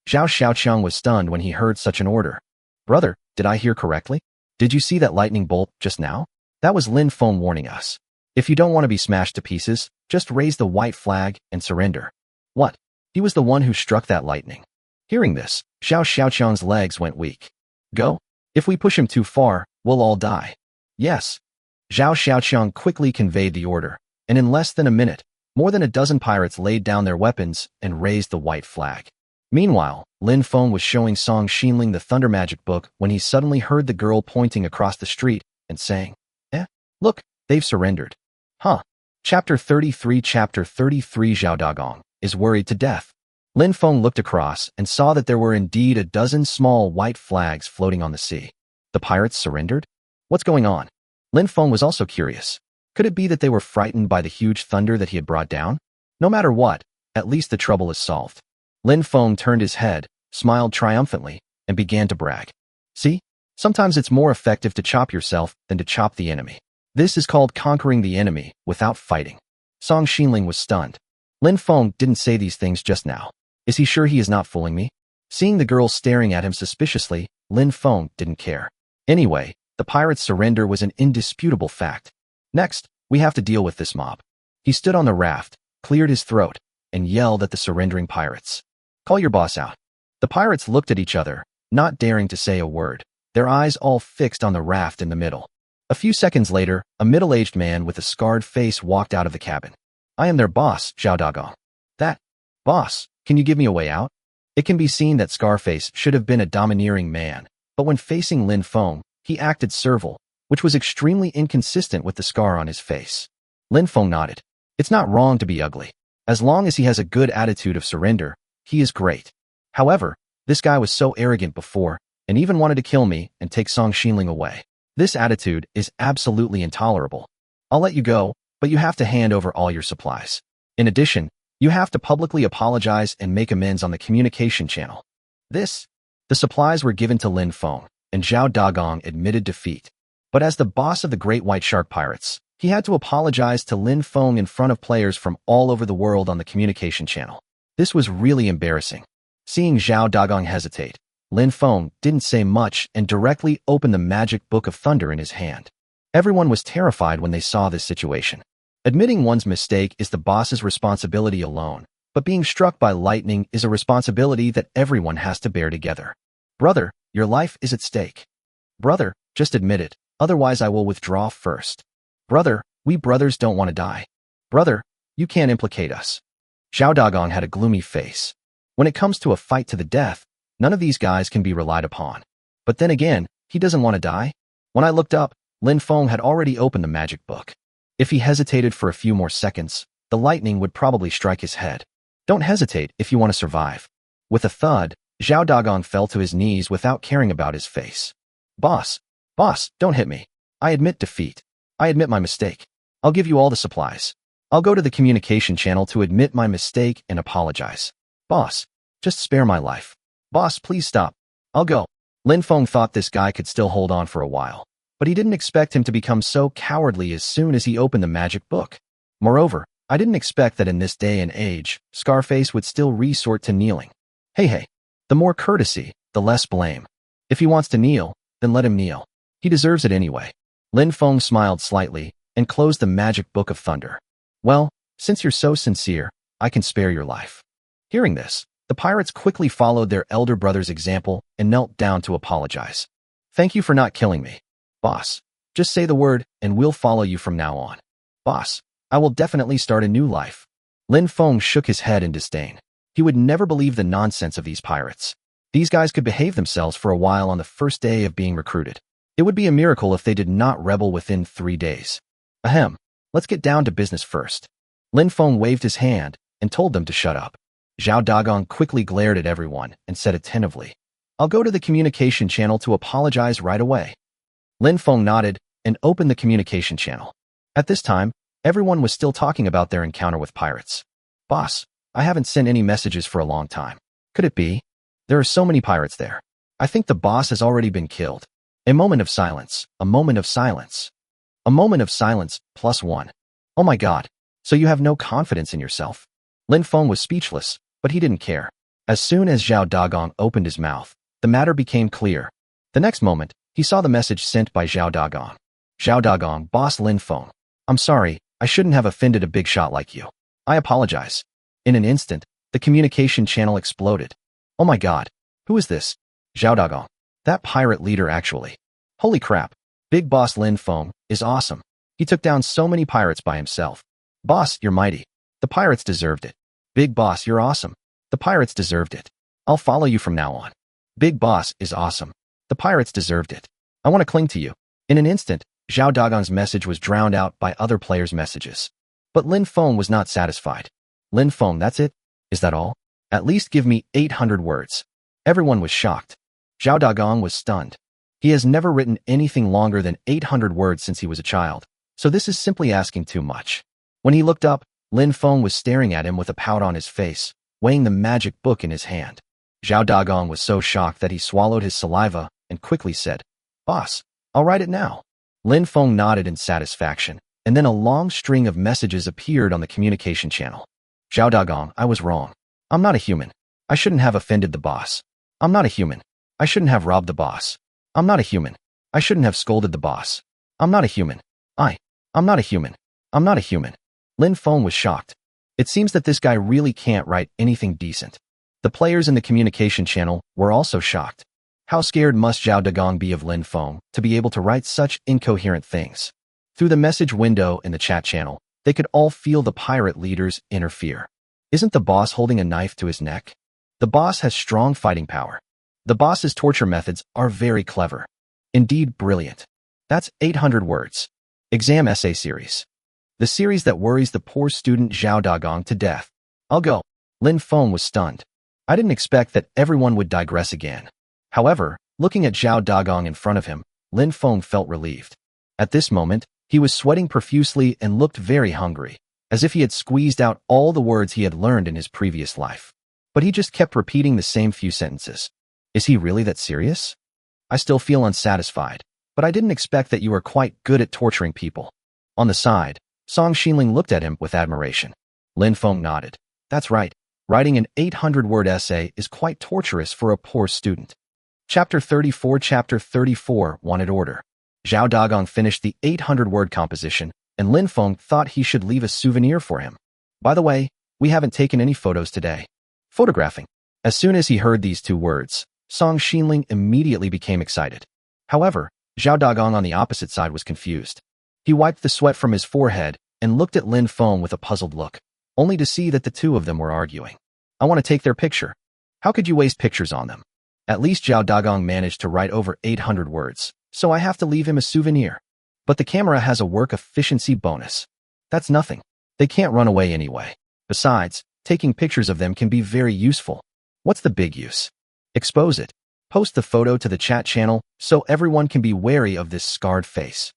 Zhao Xiaoqiang was stunned when he heard such an order. Brother, did I hear correctly? Did you see that lightning bolt just now? That was Lin Feng warning us. If you don't want to be smashed to pieces, just raise the white flag and surrender. What? He was the one who struck that lightning. Hearing this, Zhao Xiaoqiang's legs went weak. Go. If we push him too far, we'll all die. Yes. Zhao Xiaoqiang quickly conveyed the order, and in less than a minute, more than a dozen pirates laid down their weapons and raised the white flag. Meanwhile, Lin Feng was showing Song Xinling the Thunder Magic book when he suddenly heard the girl pointing across the street and saying, look, they've surrendered. Huh. Chapter 33 Zhao Dagang is worried to death. Lin Feng looked across and saw that there were indeed a dozen small white flags floating on the sea. The pirates surrendered? What's going on? Lin Feng was also curious. Could it be that they were frightened by the huge thunder that he had brought down? No matter what, at least the trouble is solved. Lin Feng turned his head, smiled triumphantly, and began to brag. See? Sometimes it's more effective to chop yourself than to chop the enemy. This is called conquering the enemy without fighting. Song Xinling was stunned. Lin Feng didn't say these things just now. Is he sure he is not fooling me? Seeing the girl staring at him suspiciously, Lin Feng didn't care. Anyway, The pirate's surrender was an indisputable fact. Next, we have to deal with this mob. He stood on the raft, cleared his throat, and yelled at the surrendering pirates. Call your boss out. The pirates looked at each other, not daring to say a word, their eyes all fixed on the raft in the middle. A few seconds later, a middle-aged man with a scarred face walked out of the cabin. I am their boss, Zhao Dagong. That, boss, can you give me a way out? It can be seen that Scarface should have been a domineering man, but when facing Lin Feng, he acted servile, which was extremely inconsistent with the scar on his face. Lin Feng nodded. It's not wrong to be ugly. As long as he has a good attitude of surrender, he is great. However, this guy was so arrogant before, and even wanted to kill me and take Song Xinling away. This attitude is absolutely intolerable. I'll let you go, but you have to hand over all your supplies. In addition, you have to publicly apologize and make amends on the communication channel. The supplies were given to Lin Feng, and Zhao Dagong admitted defeat. But as the boss of the Great White Shark Pirates, he had to apologize to Lin Feng in front of players from all over the world on the communication channel. This was really embarrassing. Seeing Zhao Dagong hesitate, Lin Feng didn't say much and directly opened the magic book of thunder in his hand. Everyone was terrified when they saw this situation. Admitting one's mistake is the boss's responsibility alone, but being struck by lightning is a responsibility that everyone has to bear together. Brother, your life is at stake. Brother, just admit it, otherwise I will withdraw first. Brother, we brothers don't want to die. Brother, you can't implicate us. Zhao Dagong had a gloomy face. When it comes to a fight to the death, none of these guys can be relied upon. But then again, he doesn't want to die. When I looked up, Lin Feng had already opened the magic book. If he hesitated for a few more seconds, the lightning would probably strike his head. Don't hesitate if you want to survive. With a thud, Zhao Dagong fell to his knees without caring about his face. Boss, don't hit me. I admit defeat. I admit my mistake. I'll give you all the supplies. I'll go to the communication channel to admit my mistake and apologize. Boss, just spare my life. Boss, please stop. I'll go. Lin Feng thought this guy could still hold on for a while, but he didn't expect him to become so cowardly as soon as he opened the magic book. Moreover, I didn't expect that in this day and age, Scarface would still resort to kneeling. Hey, the more courtesy, the less blame. If he wants to kneel, then let him kneel. He deserves it anyway. Lin Feng smiled slightly and closed the magic book of thunder. Well, since you're so sincere, I can spare your life. Hearing this, the pirates quickly followed their elder brother's example and knelt down to apologize. Thank you for not killing me. Boss, just say the word and we'll follow you from now on. Boss, I will definitely start a new life. Lin Feng shook his head in disdain. He would never believe the nonsense of these pirates. These guys could behave themselves for a while on the first day of being recruited. It would be a miracle if they did not rebel within 3 days. Ahem, let's get down to business first. Lin Feng waved his hand and told them to shut up. Zhao Dagong quickly glared at everyone and said attentively, I'll go to the communication channel to apologize right away. Lin Feng nodded and opened the communication channel. At this time, everyone was still talking about their encounter with pirates. Boss, I haven't sent any messages for a long time. Could it be? There are so many pirates there. I think the boss has already been killed. A moment of silence, a moment of silence. A moment of silence, +1. Oh my god, so you have no confidence in yourself? Lin Feng was speechless, but he didn't care. As soon as Zhao Dagong opened his mouth, the matter became clear. The next moment, he saw the message sent by Zhao Dagong. Zhao Dagong, Boss Lin Feng. I'm sorry, I shouldn't have offended a big shot like you. I apologize. In an instant, the communication channel exploded. Oh my god, who is this? Zhao Dagong. That pirate leader actually. Holy crap, Big Boss Lin Feng is awesome. He took down so many pirates by himself. Boss, you're mighty. The pirates deserved it. Big Boss, you're awesome. The pirates deserved it. I'll follow you from now on. Big Boss is awesome. The pirates deserved it. I want to cling to you. In an instant, Zhao Dagong's message was drowned out by other players' messages. But Lin Feng was not satisfied. Lin Feng, that's it? Is that all? At least give me 800 words. Everyone was shocked. Zhao Dagong was stunned. He has never written anything longer than 800 words since he was a child, so this is simply asking too much. When he looked up, Lin Feng was staring at him with a pout on his face, weighing the magic book in his hand. Zhao Dagong was so shocked that he swallowed his saliva and quickly said, Boss, I'll write it now. Lin Feng nodded in satisfaction, and then a long string of messages appeared on the communication channel. Zhao Dagong, I was wrong. I'm not a human. I shouldn't have offended the boss. I'm not a human. I shouldn't have robbed the boss. I'm not a human. I shouldn't have scolded the boss. I'm not a human. I'm not a human. I'm not a human. Lin Feng was shocked. It seems that this guy really can't write anything decent. The players in the communication channel were also shocked. How scared must Zhao Dagong be of Lin Feng to be able to write such incoherent things? Through the message window in the chat channel, they could all feel the pirate leader's inner fear. Isn't the boss holding a knife to his neck? The boss has strong fighting power. The boss's torture methods are very clever. Indeed, brilliant. That's 800 words. Exam essay series. The series that worries the poor student Zhao Dagong to death. I'll go. Lin Feng was stunned. I didn't expect that everyone would digress again. However, looking at Zhao Dagong in front of him, Lin Feng felt relieved. At this moment, he was sweating profusely and looked very hungry, as if he had squeezed out all the words he had learned in his previous life. But he just kept repeating the same few sentences. Is he really that serious? I still feel unsatisfied, but I didn't expect that you were quite good at torturing people. On the side, Song Xinling looked at him with admiration. Lin Feng nodded. That's right. Writing an 800-word essay is quite torturous for a poor student. Chapter 34 wanted order. Zhao Dagong finished the 800-word composition, and Lin Feng thought he should leave a souvenir for him. By the way, we haven't taken any photos today. Photographing. As soon as he heard these two words, Song Xinling immediately became excited. However, Zhao Dagong on the opposite side was confused. He wiped the sweat from his forehead and looked at Lin Feng with a puzzled look, only to see that the two of them were arguing. I want to take their picture. How could you waste pictures on them? At least Zhao Dagong managed to write over 800 words, so I have to leave him a souvenir. But the camera has a work efficiency bonus. That's nothing. They can't run away anyway. Besides, taking pictures of them can be very useful. What's the big use? Expose it. Post the photo to the chat channel so everyone can be wary of this scarred face.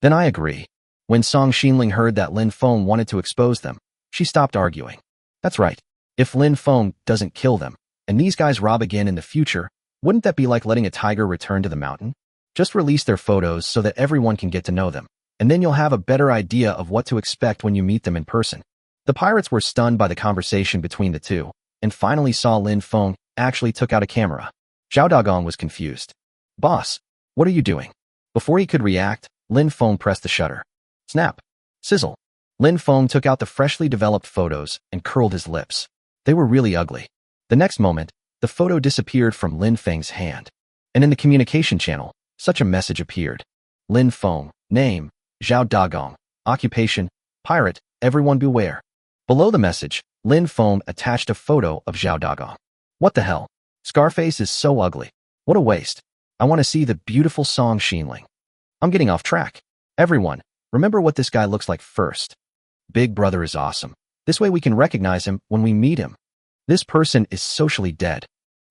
Then I agree. When Song Xinling heard that Lin Feng wanted to expose them, she stopped arguing. That's right. If Lin Feng doesn't kill them, and these guys rob again in the future, wouldn't that be like letting a tiger return to the mountain? Just release their photos so that everyone can get to know them, and then you'll have a better idea of what to expect when you meet them in person. The pirates were stunned by the conversation between the two, and finally saw Lin Feng actually took out a camera. Zhao Dagong was confused. Boss, what are you doing? Before he could react, Lin Feng pressed the shutter. Snap. Sizzle. Lin Feng took out the freshly developed photos and curled his lips. They were really ugly. The next moment, the photo disappeared from Lin Feng's hand. And in the communication channel, such a message appeared. Lin Feng, name, Zhao Dagong, occupation, pirate, everyone beware. Below the message, Lin Feng attached a photo of Zhao Dagong. What the hell? Scarface is so ugly. What a waste. I want to see the beautiful Song Xinling. I'm getting off track. Everyone, remember what this guy looks like first. Big Brother is awesome. This way we can recognize him when we meet him. This person is socially dead.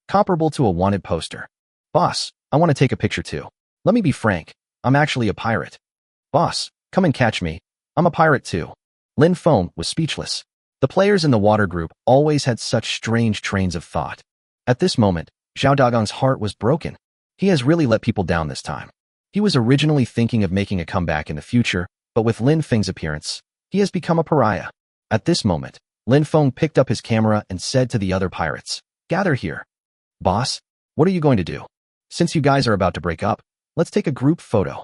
Comparable to a wanted poster. Boss, I want to take a picture too. Let me be frank. I'm actually a pirate. Boss, come and catch me. I'm a pirate too. Lin Feng was speechless. The players in the water group always had such strange trains of thought. At this moment, Zhao Dagong's heart was broken. He has really let people down this time. He was originally thinking of making a comeback in the future, but with Lin Feng's appearance, he has become a pariah. At this moment, Lin Feng picked up his camera and said to the other pirates, gather here. Boss, what are you going to do? Since you guys are about to break up, let's take a group photo.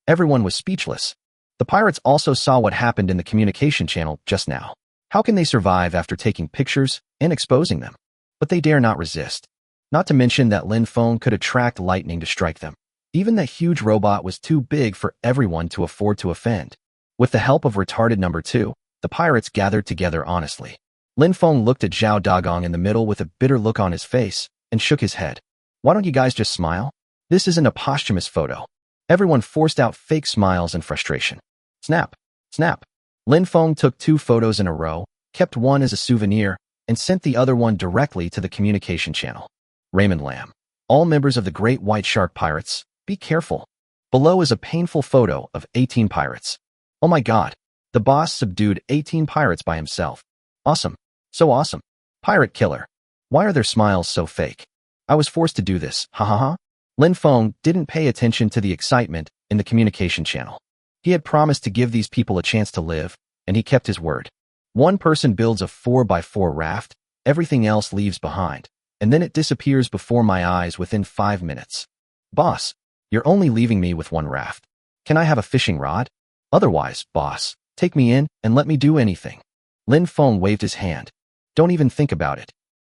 Everyone was speechless. The pirates also saw what happened in the communication channel just now. How can they survive after taking pictures and exposing them? But they dare not resist. Not to mention that Lin Feng could attract lightning to strike them. Even that huge robot was too big for everyone to afford to offend. With the help of retarded number 2, the pirates gathered together honestly. Lin Feng looked at Zhao Dagong in the middle with a bitter look on his face and shook his head. Why don't you guys just smile? This isn't a posthumous photo. Everyone forced out fake smiles and frustration. Snap. Snap. Lin Feng took 2 photos in a row, kept one as a souvenir, and sent the other one directly to the communication channel. Raymond Lamb. All members of the Great White Shark Pirates, be careful. Below is a painful photo of 18 pirates. Oh my god. The boss subdued 18 pirates by himself. Awesome. So awesome. Pirate killer. Why are their smiles so fake? I was forced to do this, ha ha ha. Lin Feng didn't pay attention to the excitement in the communication channel. He had promised to give these people a chance to live, and he kept his word. One person builds a 4x4 raft, everything else leaves behind, and then it disappears before my eyes within 5 minutes. Boss, You're only leaving me with one raft. Can I have a fishing rod? Otherwise, boss, take me in and let me do anything. Lin Feng waved his hand. Don't even think about it.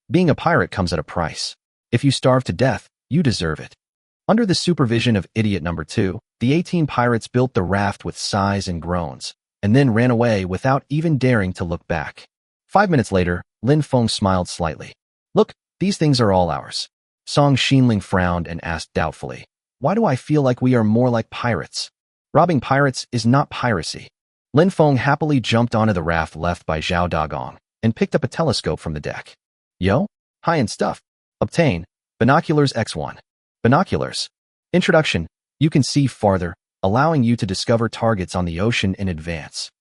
Being a pirate comes at a price. If you starve to death, you deserve it. Under the supervision of idiot number 2, the 18 pirates built the raft with sighs and groans, and then ran away without even daring to look back. 5 minutes later, Lin Feng smiled slightly. Look, these things are all ours. Song Xinling frowned and asked doubtfully, why do I feel like we are more like pirates? Robbing pirates is not piracy. Lin Feng happily jumped onto the raft left by Zhao Dagong and picked up a telescope from the deck. Yo, high-end stuff. Obtain. Binoculars X1. Binoculars. Introduction. You can see farther, allowing you to discover targets on the ocean in advance.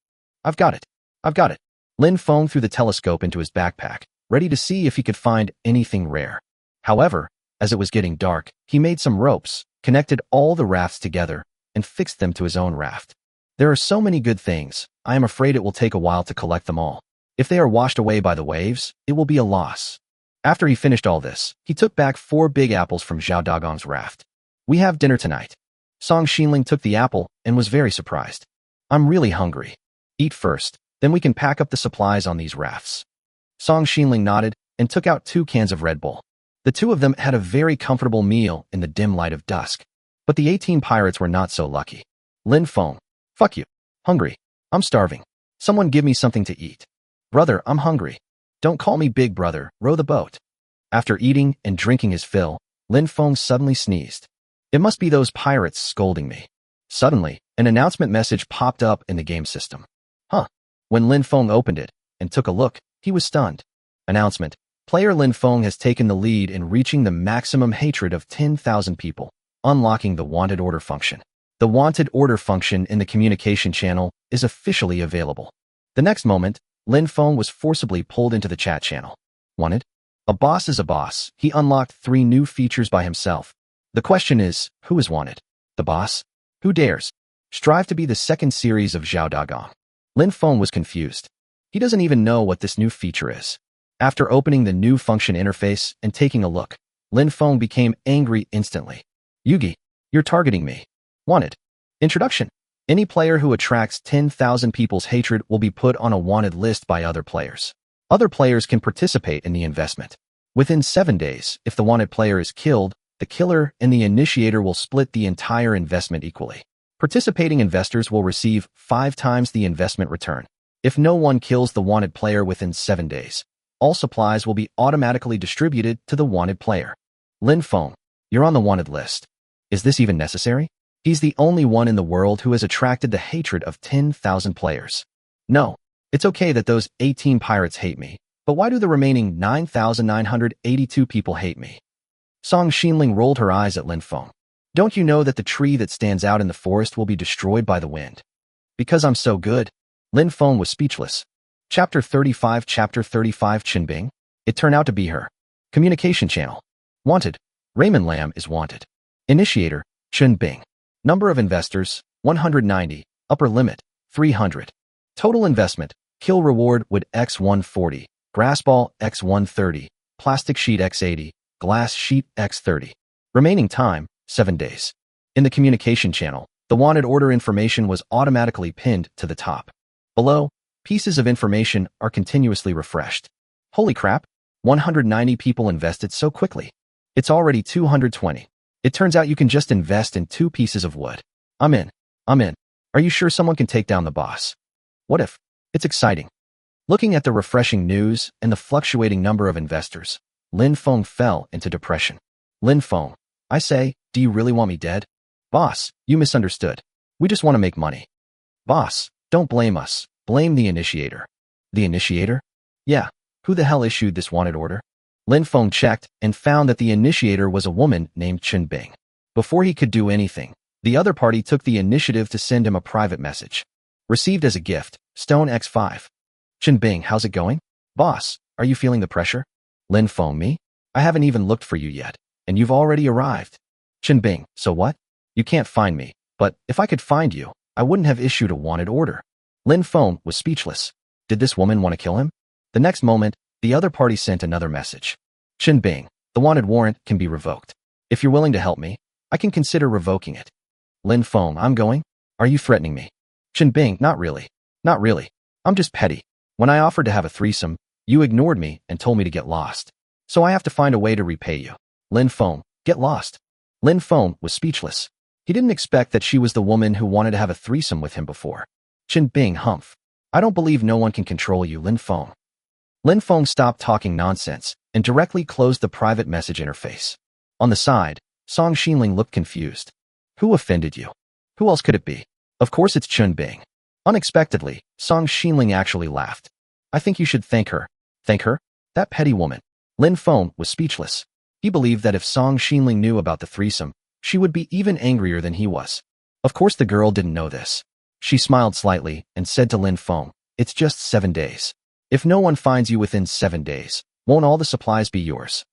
I've got it. I've got it. Lin Feng threw the telescope into his backpack, ready to see if he could find anything rare. However, as it was getting dark, he made some ropes, connected all the rafts together, and fixed them to his own raft. There are so many good things, I am afraid it will take a while to collect them all. If they are washed away by the waves, it will be a loss. After he finished all this, he took back 4 big apples from Zhao Dagong's raft. We have dinner tonight. Song Xinling took the apple and was very surprised. I'm really hungry. Eat first, then we can pack up the supplies on these rafts. Song Xinling nodded and took out 2 cans of Red Bull. The 2 of them had a very comfortable meal in the dim light of dusk. But the 18 pirates were not so lucky. Lin Feng. Fuck you. Hungry. I'm starving. Someone give me something to eat. Brother, I'm hungry. Don't call me big brother, row the boat. After eating and drinking his fill, Lin Feng suddenly sneezed. It must be those pirates scolding me. Suddenly, an announcement message popped up in the game system. Huh. When Lin Feng opened it and took a look, he was stunned. Announcement. Player Lin Feng has taken the lead in reaching the maximum hatred of 10,000 people, unlocking the wanted order function. The wanted order function in the communication channel is officially available. The next moment, Lin Feng was forcibly pulled into the chat channel. Wanted? A boss is a boss. He unlocked 3 new features by himself. The question is, who is wanted? The boss? Who dares? Strive to be the second series of Zhao Dagong. Lin Feng was confused. He doesn't even know what this new feature is. After opening the new function interface and taking a look, Lin Feng became angry instantly. Yugi, you're targeting me. Wanted. Introduction. Any player who attracts 10,000 people's hatred will be put on a wanted list by other players. Other players can participate in the investment. Within 7 days, if the wanted player is killed, the killer and the initiator will split the entire investment equally. Participating investors will receive 5 times the investment return. If no one kills the wanted player within 7 days, all supplies will be automatically distributed to the wanted player. Lin Feng, you're on the wanted list. Is this even necessary? He's the only one in the world who has attracted the hatred of 10,000 players. No, it's okay that those 18 pirates hate me, but why do the remaining 9,982 people hate me? Song Xinling rolled her eyes at Lin Feng. Don't you know that the tree that stands out in the forest will be destroyed by the wind? Because I'm so good. Lin Feng was speechless. Chapter 35 Qinbing? It turned out to be her. Communication channel. Wanted. Raymond Lam is wanted. Initiator. Qinbing. Number of investors, 190. Upper limit, 300. Total investment, kill reward wood X140, grass ball X130, plastic sheet X80, glass sheet X30. Remaining time, 7 days. In the communication channel, the wanted order information was automatically pinned to the top. Below, pieces of information are continuously refreshed. Holy crap, 190 people invested so quickly. It's already 220. It turns out you can just invest in 2 pieces of wood. I'm in. Are you sure someone can take down the boss? What if? It's exciting. Looking at the refreshing news and the fluctuating number of investors, Lin Feng fell into depression. Lin Feng, I say, do you really want me dead? Boss, you misunderstood. We just want to make money. Boss, don't blame us. Blame the initiator. The initiator? Yeah. Who the hell issued this wanted order? Lin Feng checked and found that the initiator was a woman named Qinbing. Before he could do anything, the other party took the initiative to send him a private message. Received as a gift, Stone X5. Qinbing, how's it going? Boss, are you feeling the pressure? Lin Feng, me? I haven't even looked for you yet, and you've already arrived. Qinbing, so what? You can't find me, but if I could find you, I wouldn't have issued a wanted order. Lin Feng was speechless. Did this woman want to kill him? The next moment, the other party sent another message. Qinbing, the wanted warrant can be revoked. If you're willing to help me, I can consider revoking it. Lin Feng, I'm going? Are you threatening me? Chen Bing, not really. Not really. I'm just petty. When I offered to have a threesome, you ignored me and told me to get lost. So I have to find a way to repay you. Lin Feng, get lost. Lin Feng was speechless. He didn't expect that she was the woman who wanted to have a threesome with him before. Chen Bing, humph. I don't believe no one can control you, Lin Feng. Lin Feng stopped talking nonsense and directly closed the private message interface. On the side, Song Xinling looked confused. Who offended you? Who else could it be? Of course it's Chen Bing. Unexpectedly, Song Xinling actually laughed. I think you should thank her. Thank her? That petty woman. Lin Feng was speechless. He believed that if Song Xinling knew about the threesome, she would be even angrier than he was. Of course the girl didn't know this. She smiled slightly and said to Lin Feng, it's just 7 days. If no one finds you within 7 days, won't all the supplies be yours?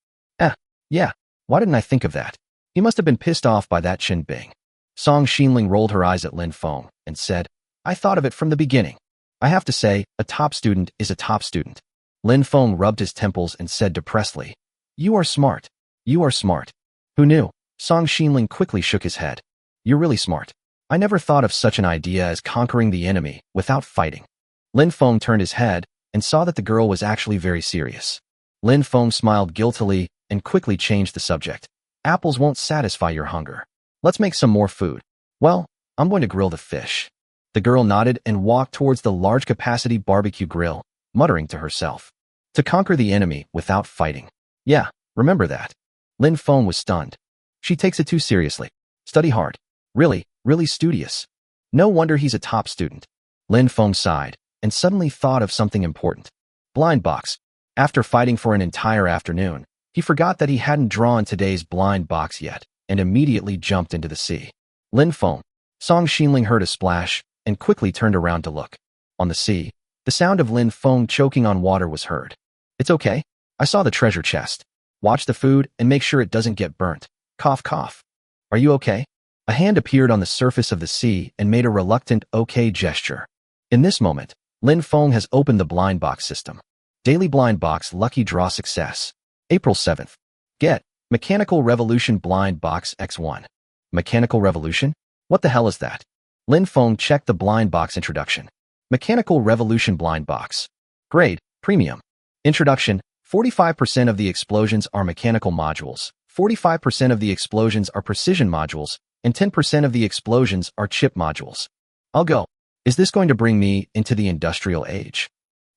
Yeah. Why didn't I think of that? He must have been pissed off by that Chen Bing. Song Xinling rolled her eyes at Lin Feng and said, I thought of it from the beginning. I have to say, a top student is a top student. Lin Feng rubbed his temples and said depressedly, You are smart. You are smart. Who knew? Song Xinling quickly shook his head. You're really smart. I never thought of such an idea as conquering the enemy without fighting. Lin Feng turned his head and saw that the girl was actually very serious. Lin Feng smiled guiltily and quickly changed the subject. Apples won't satisfy your hunger. Let's make some more food. Well, I'm going to grill the fish. The girl nodded and walked towards the large-capacity barbecue grill, muttering to herself. To conquer the enemy without fighting. Yeah, remember that. Lin Feng was stunned. She takes it too seriously. Study hard. Really studious. No wonder he's a top student. Lin Feng sighed and suddenly thought of something important. Blind box. After fighting for an entire afternoon, he forgot that he hadn't drawn today's blind box yet and immediately jumped into the sea. Lin Feng. Song Xinling heard a splash and quickly turned around to look. On the sea, the sound of Lin Feng choking on water was heard. It's okay. I saw the treasure chest. Watch the food and make sure it doesn't get burnt. Cough, cough. Are you okay? A hand appeared on the surface of the sea and made a reluctant okay gesture. In this moment, Lin Feng has opened the blind box system. Daily blind box lucky draw success. April 7th. Get Mechanical Revolution blind box X1. Mechanical Revolution? What the hell is that? Lin Feng checked the blind box introduction. Mechanical Revolution blind box. Grade, Premium. Introduction, 45% of the explosions are mechanical modules, 45% of the explosions are precision modules, and 10% of the explosions are chip modules. I'll go. Is this going to bring me into the industrial age?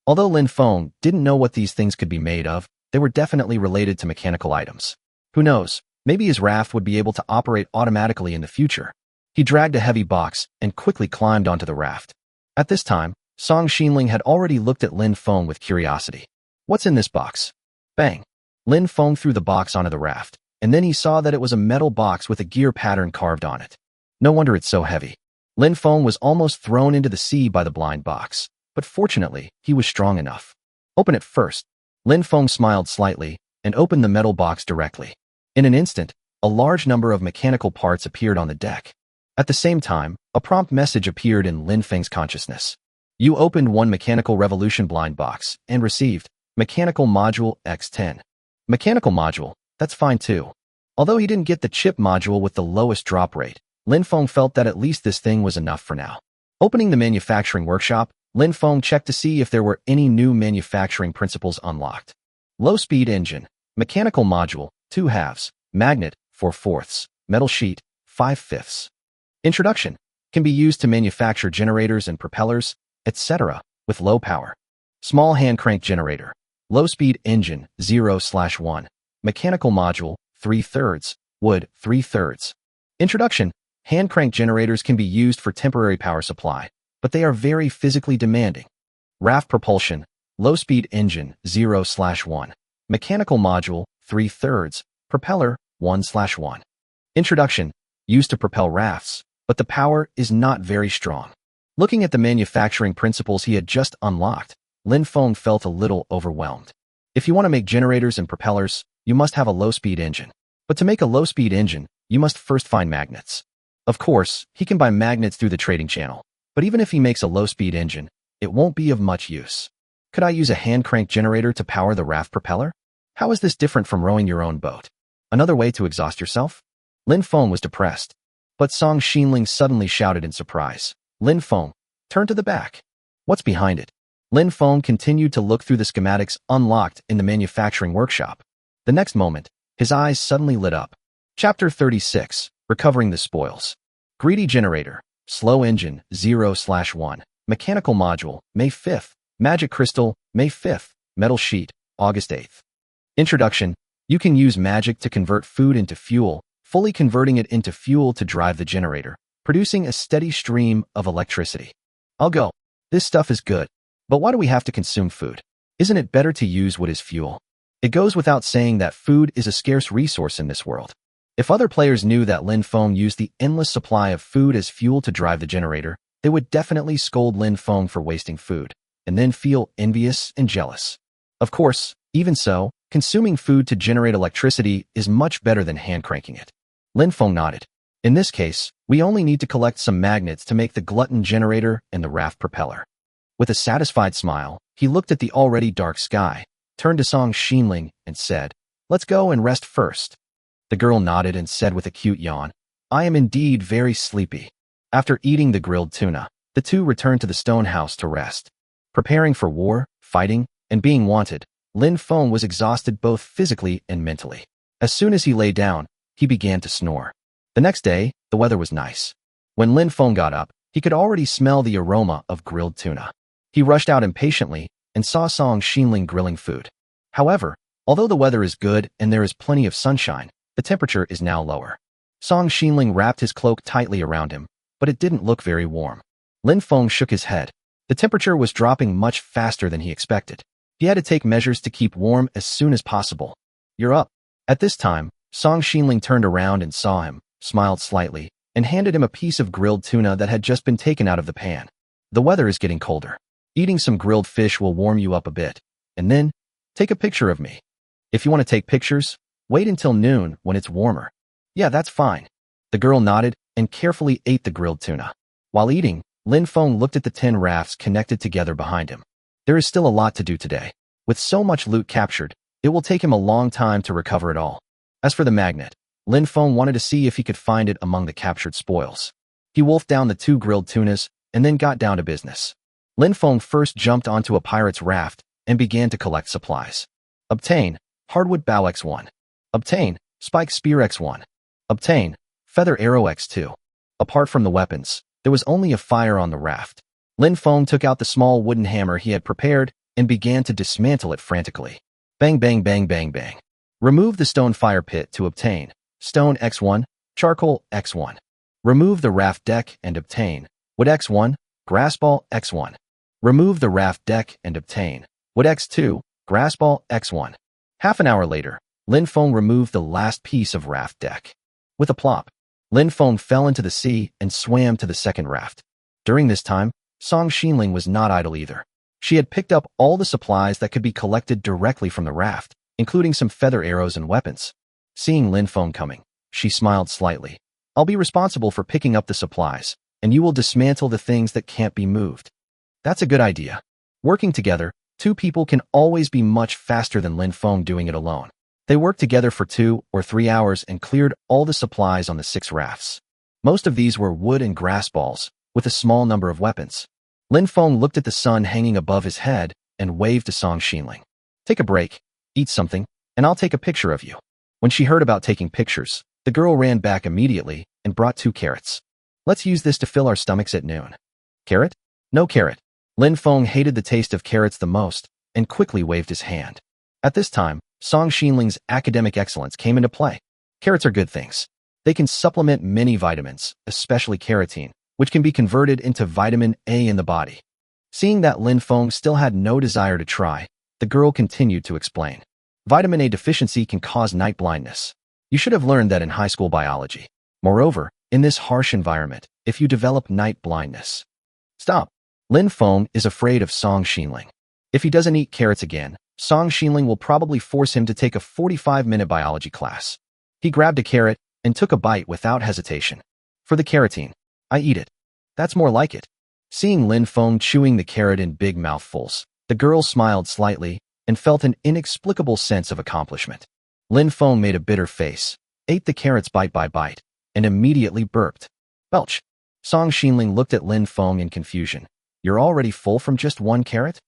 Although Lin Feng didn't know what these things could be made of, they were definitely related to mechanical items. Who knows, maybe his raft would be able to operate automatically in the future. He dragged a heavy box and quickly climbed onto the raft. At this time, Song Xinling had already looked at Lin Feng with curiosity. What's in this box? Bang! Lin Feng threw the box onto the raft, and then he saw that it was a metal box with a gear pattern carved on it. No wonder it's so heavy. Lin Feng was almost thrown into the sea by the blind box, but fortunately, he was strong enough. Open it first. Lin Feng smiled slightly and opened the metal box directly. In an instant, a large number of mechanical parts appeared on the deck. At the same time, a prompt message appeared in Lin Feng's consciousness. You opened one Mechanical Revolution blind box and received Mechanical Module X10. Mechanical Module, that's fine too. Although he didn't get the chip module with the lowest drop rate, Lin Feng felt that at least this thing was enough for now. Opening the manufacturing workshop, Lin Feng checked to see if there were any new manufacturing principles unlocked. Low-speed engine, mechanical module, 2 halves, magnet, 4/4, metal sheet, 5/5. Introduction, can be used to manufacture generators and propellers, etc., with low power. Small hand crank generator, low-speed engine, 0/1, mechanical module, 3/3, wood, 3/3. Introduction, hand crank generators can be used for temporary power supply, but they are very physically demanding. Raft propulsion, low-speed engine, 0/1, mechanical module, 3/3, propeller, 1/1. Introduction, used to propel rafts, but the power is not very strong. Looking at the manufacturing principles he had just unlocked, Lin Feng felt a little overwhelmed. If you want to make generators and propellers, you must have a low-speed engine. But to make a low-speed engine, you must first find magnets. Of course, he can buy magnets through the trading channel, but even if he makes a low-speed engine, it won't be of much use. Could I use a hand crank generator to power the raft propeller? How is this different from rowing your own boat? Another way to exhaust yourself? Lin Feng was depressed. But Song Xinling suddenly shouted in surprise. Lin Feng, turn to the back. What's behind it? Lin Feng continued to look through the schematics unlocked in the manufacturing workshop. The next moment, his eyes suddenly lit up. Chapter 36, Recovering the Spoils. Greedy Generator, Slow Engine, 0/1. Mechanical Module, May 5th. Magic Crystal, May 5th. Metal Sheet, August 8th. Introduction. You can use magic to convert food into fuel, fully converting it into fuel to drive the generator, producing a steady stream of electricity. I'll go. This stuff is good. But why do we have to consume food? Isn't it better to use wood as fuel? It goes without saying that food is a scarce resource in this world. If other players knew that Lin Feng used the endless supply of food as fuel to drive the generator, they would definitely scold Lin Feng for wasting food, and then feel envious and jealous. Of course, even so, consuming food to generate electricity is much better than hand-cranking it. Lin Feng nodded. In this case, we only need to collect some magnets to make the glutton generator and the raft propeller. With a satisfied smile, he looked at the already dark sky, turned to Song Xinling, and said, "Let's go and rest first." The girl nodded and said with a cute yawn, "I am indeed very sleepy." After eating the grilled tuna, the two returned to the stone house to rest. Preparing for war, fighting, and being wanted, Lin Feng was exhausted both physically and mentally. As soon as he lay down, he began to snore. The next day, the weather was nice. When Lin Feng got up, he could already smell the aroma of grilled tuna. He rushed out impatiently and saw Song Xinling grilling food. However, although the weather is good and there is plenty of sunshine, the temperature is now lower. Song Xinling wrapped his cloak tightly around him, but it didn't look very warm. Lin Feng shook his head. The temperature was dropping much faster than he expected. He had to take measures to keep warm as soon as possible. "You're up." At this time, Song Xinling turned around and saw him, smiled slightly, and handed him a piece of grilled tuna that had just been taken out of the pan. "The weather is getting colder. Eating some grilled fish will warm you up a bit. And then, take a picture of me. If you want to take pictures, wait until noon when it's warmer." "Yeah, that's fine." The girl nodded and carefully ate the grilled tuna. While eating, Lin Feng looked at the 10 rafts connected together behind him. There is still a lot to do today. With so much loot captured, it will take him a long time to recover it all. As for the magnet, Lin Feng wanted to see if he could find it among the captured spoils. He wolfed down the 2 grilled tunas and then got down to business. Lin Feng first jumped onto a pirate's raft and began to collect supplies. Obtain hardwood bow X1. Obtain spike spear X1. Obtain feather arrow X2. Apart from the weapons, there was only a fire on the raft. Lin Feng took out the small wooden hammer he had prepared and began to dismantle it frantically. Bang bang bang bang bang. Remove the stone fire pit to obtain stone X1, charcoal X1. Remove the raft deck and obtain wood X1, grass ball X1. Remove the raft deck and obtain wood X2, grass ball X1. Half an hour later, Lin Feng removed the last piece of raft deck. With a plop, Lin Feng fell into the sea and swam to the second raft. During this time, Song Xinling was not idle either. She had picked up all the supplies that could be collected directly from the raft, including some feather arrows and weapons. Seeing Lin Feng coming, she smiled slightly. "I'll be responsible for picking up the supplies, and you will dismantle the things that can't be moved." "That's a good idea." Working together, 2 people can always be much faster than Lin Feng doing it alone. They worked together for 2 or 3 hours and cleared all the supplies on the 6 rafts. Most of these were wood and grass balls, with a small number of weapons. Lin Feng looked at the sun hanging above his head and waved to Song Xinling. "Take a break, eat something, and I'll take a picture of you." When she heard about taking pictures, the girl ran back immediately and brought 2 carrots. "Let's use this to fill our stomachs at noon." "Carrot? No carrot." Lin Feng hated the taste of carrots the most and quickly waved his hand. At this time, Song Xinling's academic excellence came into play. Carrots are good things. They can supplement many vitamins, especially carotene, which can be converted into vitamin A in the body. Seeing that Lin Feng still had no desire to try, the girl continued to explain. Vitamin A deficiency can cause night blindness. You should have learned that in high school biology. Moreover, in this harsh environment, if you develop night blindness. Stop. Lin Feng is afraid of Song Xinling. If he doesn't eat carrots again, Song Xinling will probably force him to take a 45-minute biology class. He grabbed a carrot and took a bite without hesitation. "For the carotene. I eat it. That's more like it." Seeing Lin Feng chewing the carrot in big mouthfuls, the girl smiled slightly and felt an inexplicable sense of accomplishment. Lin Feng made a bitter face. ate the carrots bite by bite, and immediately burped. Belch. Song Xinling looked at Lin Feng in confusion. You're already full from just one carrot?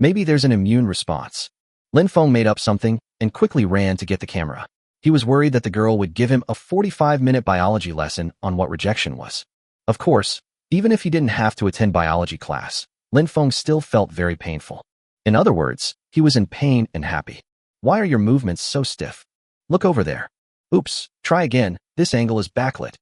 Maybe there's an immune response. Lin Feng made up something and quickly ran to get the camera. He was worried that the girl would give him a 45-minute biology lesson on what rejection was. Of course, even if he didn't have to attend biology class, Lin Feng still felt very painful. In other words, he was in pain and happy. Why are your movements so stiff? Look over there. Oops, try again, this angle is backlit.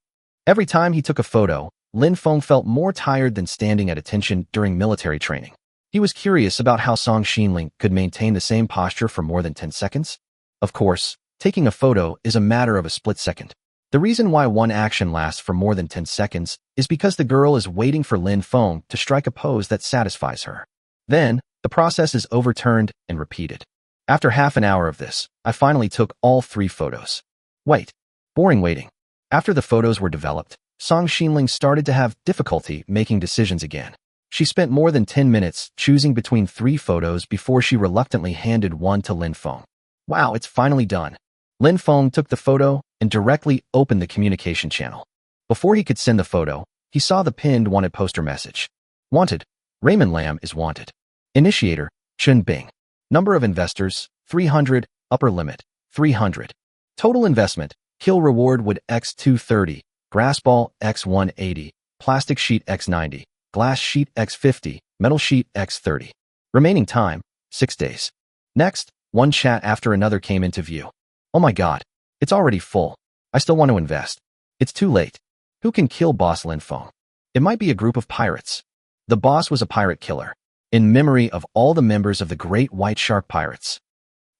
Every time he took a photo, Lin Feng felt more tired than standing at attention during military training. He was curious about how Song Xinling could maintain the same posture for more than 10 seconds. Of course, taking a photo is a matter of a split second. The reason why one action lasts for more than 10 seconds is because the girl is waiting for Lin Feng to strike a pose that satisfies her. Then, the process is overturned and repeated. After half an hour of this, I finally took all 3 photos. Wait. Boring waiting. After the photos were developed, Song Xinling started to have difficulty making decisions again. She spent more than 10 minutes choosing between 3 photos before she reluctantly handed one to Lin Feng. Wow, it's finally done. Lin Feng took the photo and directly opened the communication channel. Before he could send the photo, he saw the pinned wanted poster message. Wanted. Raymond Lam is wanted. Initiator, Chen Bing. Number of investors, 300. Upper limit, 300. Total investment, kill reward would x 230, grass ball x 180, plastic sheet x 90, glass sheet x 50, metal sheet x 30. Remaining time, 6 days. Next, one chat after another came into view. Oh my god, it's already full. I still want to invest. It's too late. Who can kill boss Lin Feng? It might be a group of pirates. The boss was a pirate killer, in memory of all the members of the Great White Shark Pirates.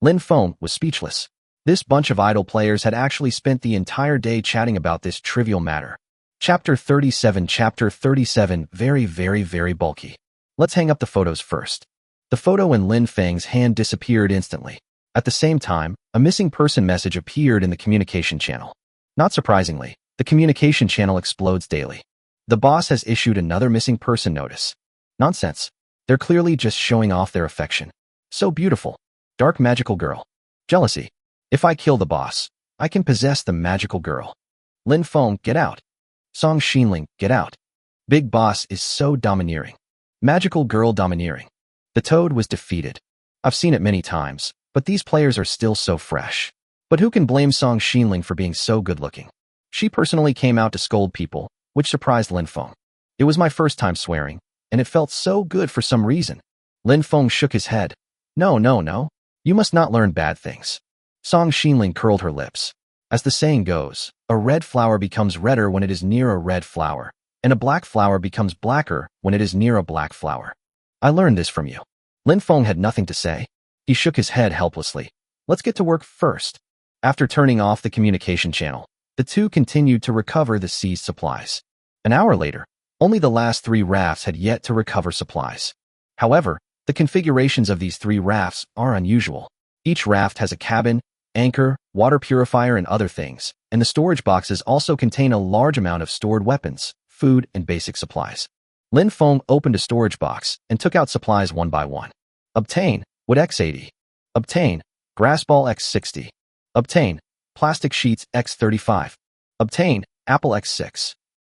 Lin Feng was speechless. This bunch of idle players had actually spent the entire day chatting about this trivial matter. Chapter 37. Chapter 37. Very bulky. Let's hang up the photos first. The photo in Lin Feng's hand disappeared instantly. At the same time, a missing person message appeared in the communication channel. Not surprisingly, the communication channel explodes daily. The boss has issued another missing person notice. Nonsense. They're clearly just showing off their affection. So beautiful. Dark magical girl. Jealousy. If I kill the boss, I can possess the magical girl. Lin Feng, get out. Song Xinling, get out. Big boss is so domineering. Magical girl domineering. The toad was defeated. I've seen it many times, but these players are still so fresh. But who can blame Song Xinling for being so good-looking? She personally came out to scold people, which surprised Lin Feng. It was my first time swearing, and it felt so good for some reason. Lin Feng shook his head. No. You must not learn bad things. Song Xinling curled her lips. As the saying goes, a red flower becomes redder when it is near a red flower, and a black flower becomes blacker when it is near a black flower. I learned this from you. Lin Feng had nothing to say. He shook his head helplessly. Let's get to work first. After turning off the communication channel, the two continued to recover the seized supplies. An hour later, only the last 3 rafts had yet to recover supplies. However, the configurations of these 3 rafts are unusual. Each raft has a cabin, anchor, water purifier, and other things, and the storage boxes also contain a large amount of stored weapons, food, and basic supplies. Lin Feng opened a storage box and took out supplies one by one. Obtain wood x80. Obtain grass ball x60. Obtain plastic sheets x35. Obtain apple x6.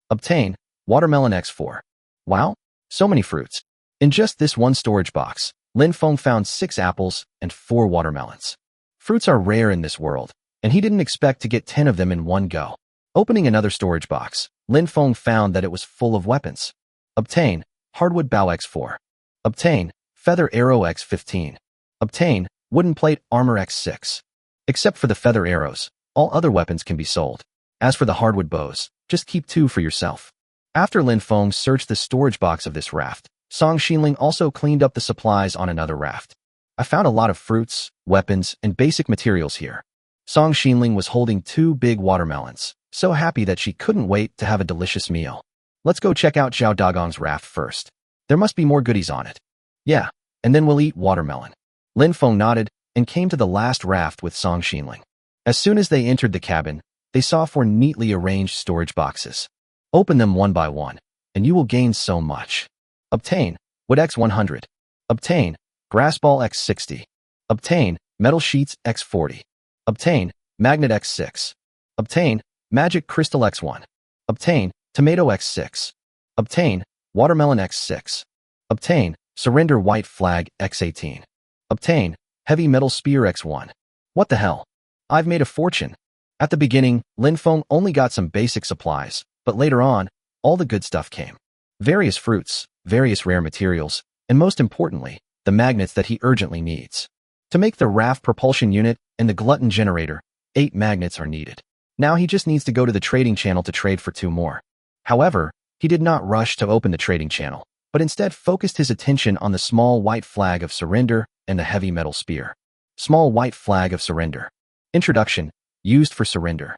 Obtain watermelon x4. Wow, so many fruits. In just this one storage box, Lin Feng found 6 apples and 4 watermelons. Fruits are rare in this world, and he didn't expect to get 10 of them in one go. Opening another storage box, Lin Feng found that it was full of weapons. Obtain hardwood bow x4. Obtain feather arrow x15. Obtain wooden plate armor x6. Except for the feather arrows, all other weapons can be sold. As for the hardwood bows, just keep 2 for yourself. After Lin Feng searched the storage box of this raft, Song Xinling also cleaned up the supplies on another raft. I found a lot of fruits, weapons, and basic materials here. Song Xinling was holding 2 big watermelons, so happy that she couldn't wait to have a delicious meal. Let's go check out Zhao Dagong's raft first. There must be more goodies on it. Yeah, and then we'll eat watermelon. Lin Feng nodded and came to the last raft with Song Xinling. As soon as they entered the cabin, they saw 4 neatly arranged storage boxes. Open them one by one, and you will gain so much. Obtain wood x100. Obtain grass ball x60. Obtain metal sheets x40. Obtain magnet x6. Obtain magic crystal X1. Obtain tomato X6. Obtain watermelon X6. Obtain surrender white flag X18. Obtain heavy metal spear X1. What the hell? I've made a fortune. At the beginning, Lin Feng only got some basic supplies, but later on, all the good stuff came. Various fruits, various rare materials, and most importantly, the magnets that he urgently needs. To make the Raft propulsion unit and the glutton generator, 8 magnets are needed. Now he just needs to go to the trading channel to trade for 2 more. However, he did not rush to open the trading channel, but instead focused his attention on the small white flag of surrender and the heavy metal spear. Small white flag of surrender. Introduction, used for surrender.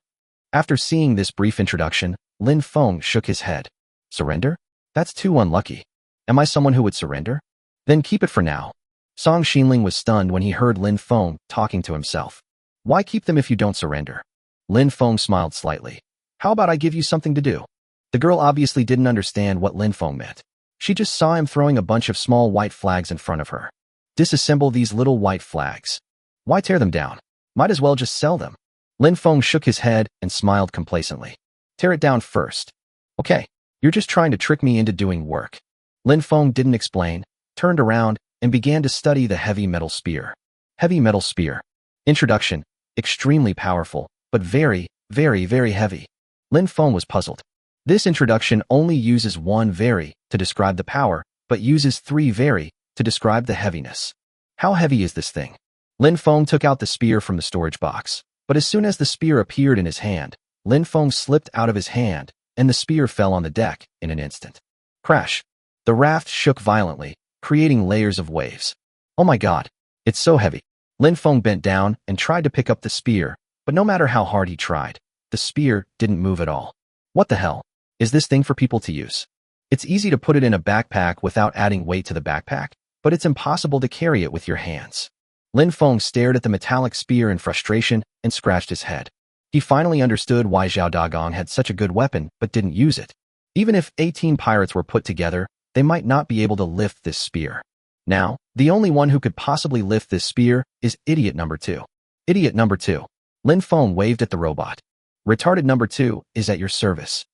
After seeing this brief introduction, Lin Feng shook his head. Surrender? That's too unlucky. Am I someone who would surrender? Then keep it for now. Song Xinling was stunned when he heard Lin Feng talking to himself. Why keep them if you don't surrender? Lin Feng smiled slightly. How about I give you something to do? The girl obviously didn't understand what Lin Feng meant. She just saw him throwing a bunch of small white flags in front of her. Disassemble these little white flags. Why tear them down? Might as well just sell them. Lin Feng shook his head and smiled complacently. Tear it down first. Okay, you're just trying to trick me into doing work. Lin Feng didn't explain, turned around, and began to study the heavy metal spear. Heavy metal spear. Introduction. Extremely powerful, but very, very, very heavy. Lin Feng was puzzled. This introduction only uses 1 very to describe the power, but uses 3 very to describe the heaviness. How heavy is this thing? Lin Feng took out the spear from the storage box, but as soon as the spear appeared in his hand, Lin Feng slipped out of his hand, and the spear fell on the deck in an instant. Crash. The raft shook violently, creating layers of waves. Oh my god, it's so heavy. Lin Feng bent down and tried to pick up the spear, but no matter how hard he tried, the spear didn't move at all. What the hell? Is this thing for people to use? It's easy to put it in a backpack without adding weight to the backpack, but it's impossible to carry it with your hands. Lin Feng stared at the metallic spear in frustration and scratched his head. He finally understood why Zhao Dagong had such a good weapon but didn't use it. Even if 18 pirates were put together, they might not be able to lift this spear. Now, the only one who could possibly lift this spear is idiot number 2. Idiot number 2. Lin Feng waved at the robot. Retarded number 2 is at your service.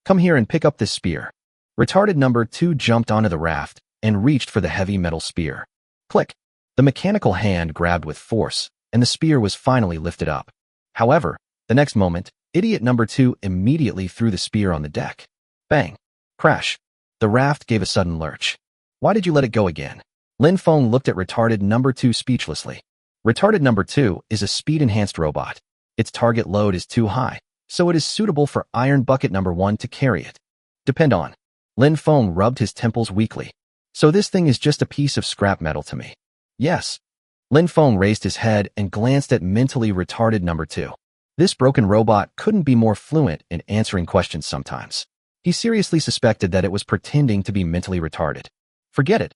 Come here and pick up this spear. Retarded number 2 jumped onto the raft and reached for the heavy metal spear. Click. The mechanical hand grabbed with force, and the spear was finally lifted up. However, the next moment, idiot number 2 immediately threw the spear on the deck. Bang. Crash. The raft gave a sudden lurch. Why did you let it go again? Lin Feng looked at retarded number 2 speechlessly. Retarded number 2 is a speed-enhanced robot. Its target load is too high, so it is suitable for iron bucket number 1 to carry it. Depend on. Lin Feng rubbed his temples weakly. So this thing is just a piece of scrap metal to me. Yes. Lin Feng raised his head and glanced at mentally retarded number 2. This broken robot couldn't be more fluent in answering questions sometimes. He seriously suspected that it was pretending to be mentally retarded. Forget it,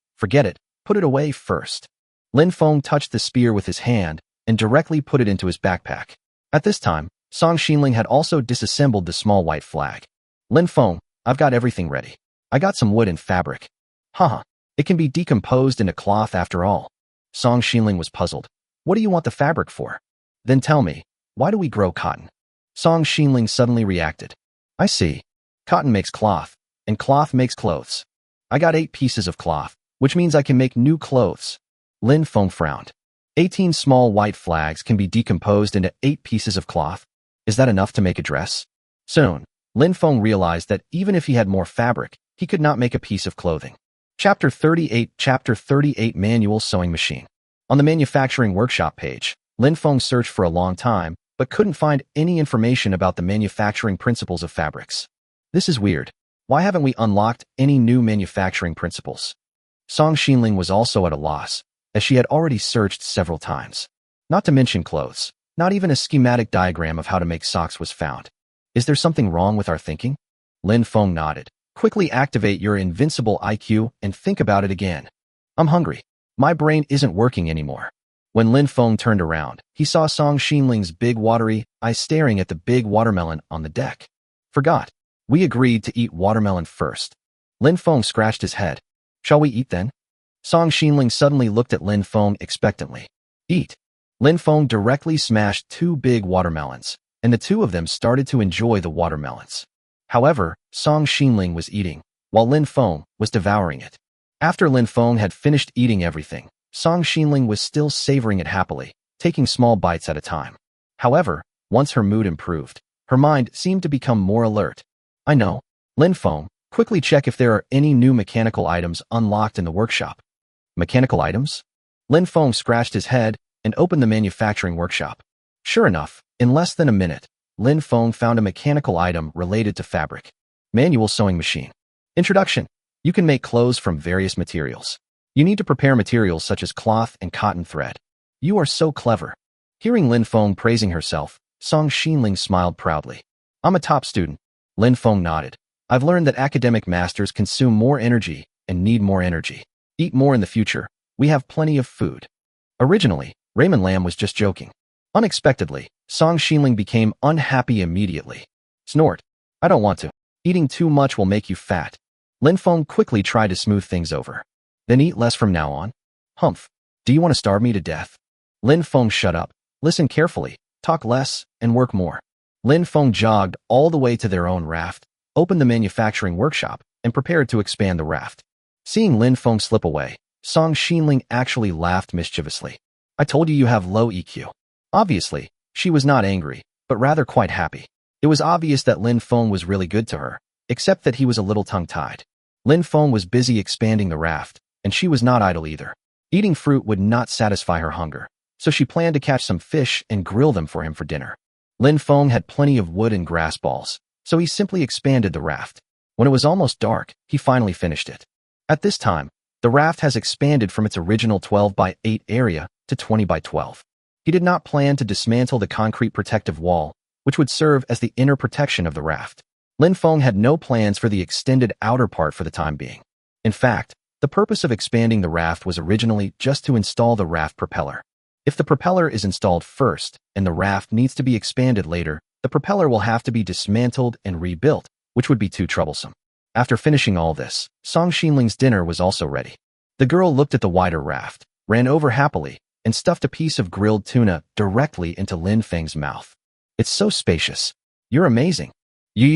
put it away first. Lin Feng touched the spear with his hand and directly put it into his backpack. At this time, Song Xinling had also disassembled the small white flag. Lin Feng, I've got everything ready. I got some wood and fabric. Haha, it can be decomposed into cloth after all. Song Xinling was puzzled. What do you want the fabric for? Then tell me, why do we grow cotton? Song Xinling suddenly reacted. I see. Cotton makes cloth, and cloth makes clothes. I got 8 pieces of cloth, which means I can make new clothes. Lin Feng frowned. 18 small white flags can be decomposed into 8 pieces of cloth. Is that enough to make a dress? Soon, Lin Feng realized that even if he had more fabric, he could not make a piece of clothing. Chapter 38 Manual Sewing Machine. On the manufacturing workshop page, Lin Feng searched for a long time, but couldn't find any information about the manufacturing principles of fabrics. This is weird. Why haven't we unlocked any new manufacturing principles? Song Xinling was also at a loss, as she had already searched several times. Not to mention clothes. Not even a schematic diagram of how to make socks was found. Is there something wrong with our thinking? Lin Feng nodded. Quickly activate your invincible IQ and think about it again. I'm hungry. My brain isn't working anymore. When Lin Feng turned around, he saw Song Xinling's big watery eyes staring at the big watermelon on the deck. Forgot. We agreed to eat watermelon first. Lin Feng scratched his head. Shall we eat then? Song Xinling suddenly looked at Lin Feng expectantly. Eat. Lin Feng directly smashed 2 big watermelons, and the two of them started to enjoy the watermelons. However, Song Xinling was eating, while Lin Feng was devouring it. After Lin Feng had finished eating everything, Song Xinling was still savoring it happily, taking small bites at a time. However, once her mood improved, her mind seemed to become more alert. I know. Lin Feng, quickly check if there are any new mechanical items unlocked in the workshop. Mechanical items? Lin Feng scratched his head and opened the manufacturing workshop. Sure enough, in less than a minute, Lin Feng found a mechanical item related to fabric. Manual sewing machine. Introduction. You can make clothes from various materials. You need to prepare materials such as cloth and cotton thread. You are so clever. Hearing Lin Feng praising herself, Song Xinling smiled proudly. I'm a top student. Lin Feng nodded. I've learned that academic masters consume more energy and need more energy. Eat more in the future. We have plenty of food. Originally, Raymond Lam was just joking. Unexpectedly, Song Xinling became unhappy immediately. Snort. I don't want to. Eating too much will make you fat. Lin Feng quickly tried to smooth things over. Then eat less from now on. Humph. Do you want to starve me to death? Lin Feng, shut up. Listen carefully, talk less, and work more. Lin Feng jogged all the way to their own raft, opened the manufacturing workshop, and prepared to expand the raft. Seeing Lin Feng slip away, Song Xinling actually laughed mischievously. I told you have low EQ. Obviously, she was not angry, but rather quite happy. It was obvious that Lin Feng was really good to her, except that he was a little tongue-tied. Lin Feng was busy expanding the raft, and she was not idle either. Eating fruit would not satisfy her hunger, so she planned to catch some fish and grill them for him for dinner. Lin Feng had plenty of wood and grass balls, so he simply expanded the raft. When it was almost dark, he finally finished it. At this time, the raft has expanded from its original 12 by 8 area to 20 by 12. He did not plan to dismantle the concrete protective wall, which would serve as the inner protection of the raft. Lin Feng had no plans for the extended outer part for the time being. In fact, the purpose of expanding the raft was originally just to install the raft propeller. If the propeller is installed first and the raft needs to be expanded later, the propeller will have to be dismantled and rebuilt, which would be too troublesome. After finishing all this, Song Xinling's dinner was also ready. The girl looked at the wider raft, ran over happily, and stuffed a piece of grilled tuna directly into Lin Feng's mouth. It's so spacious. You're amazing. Yee.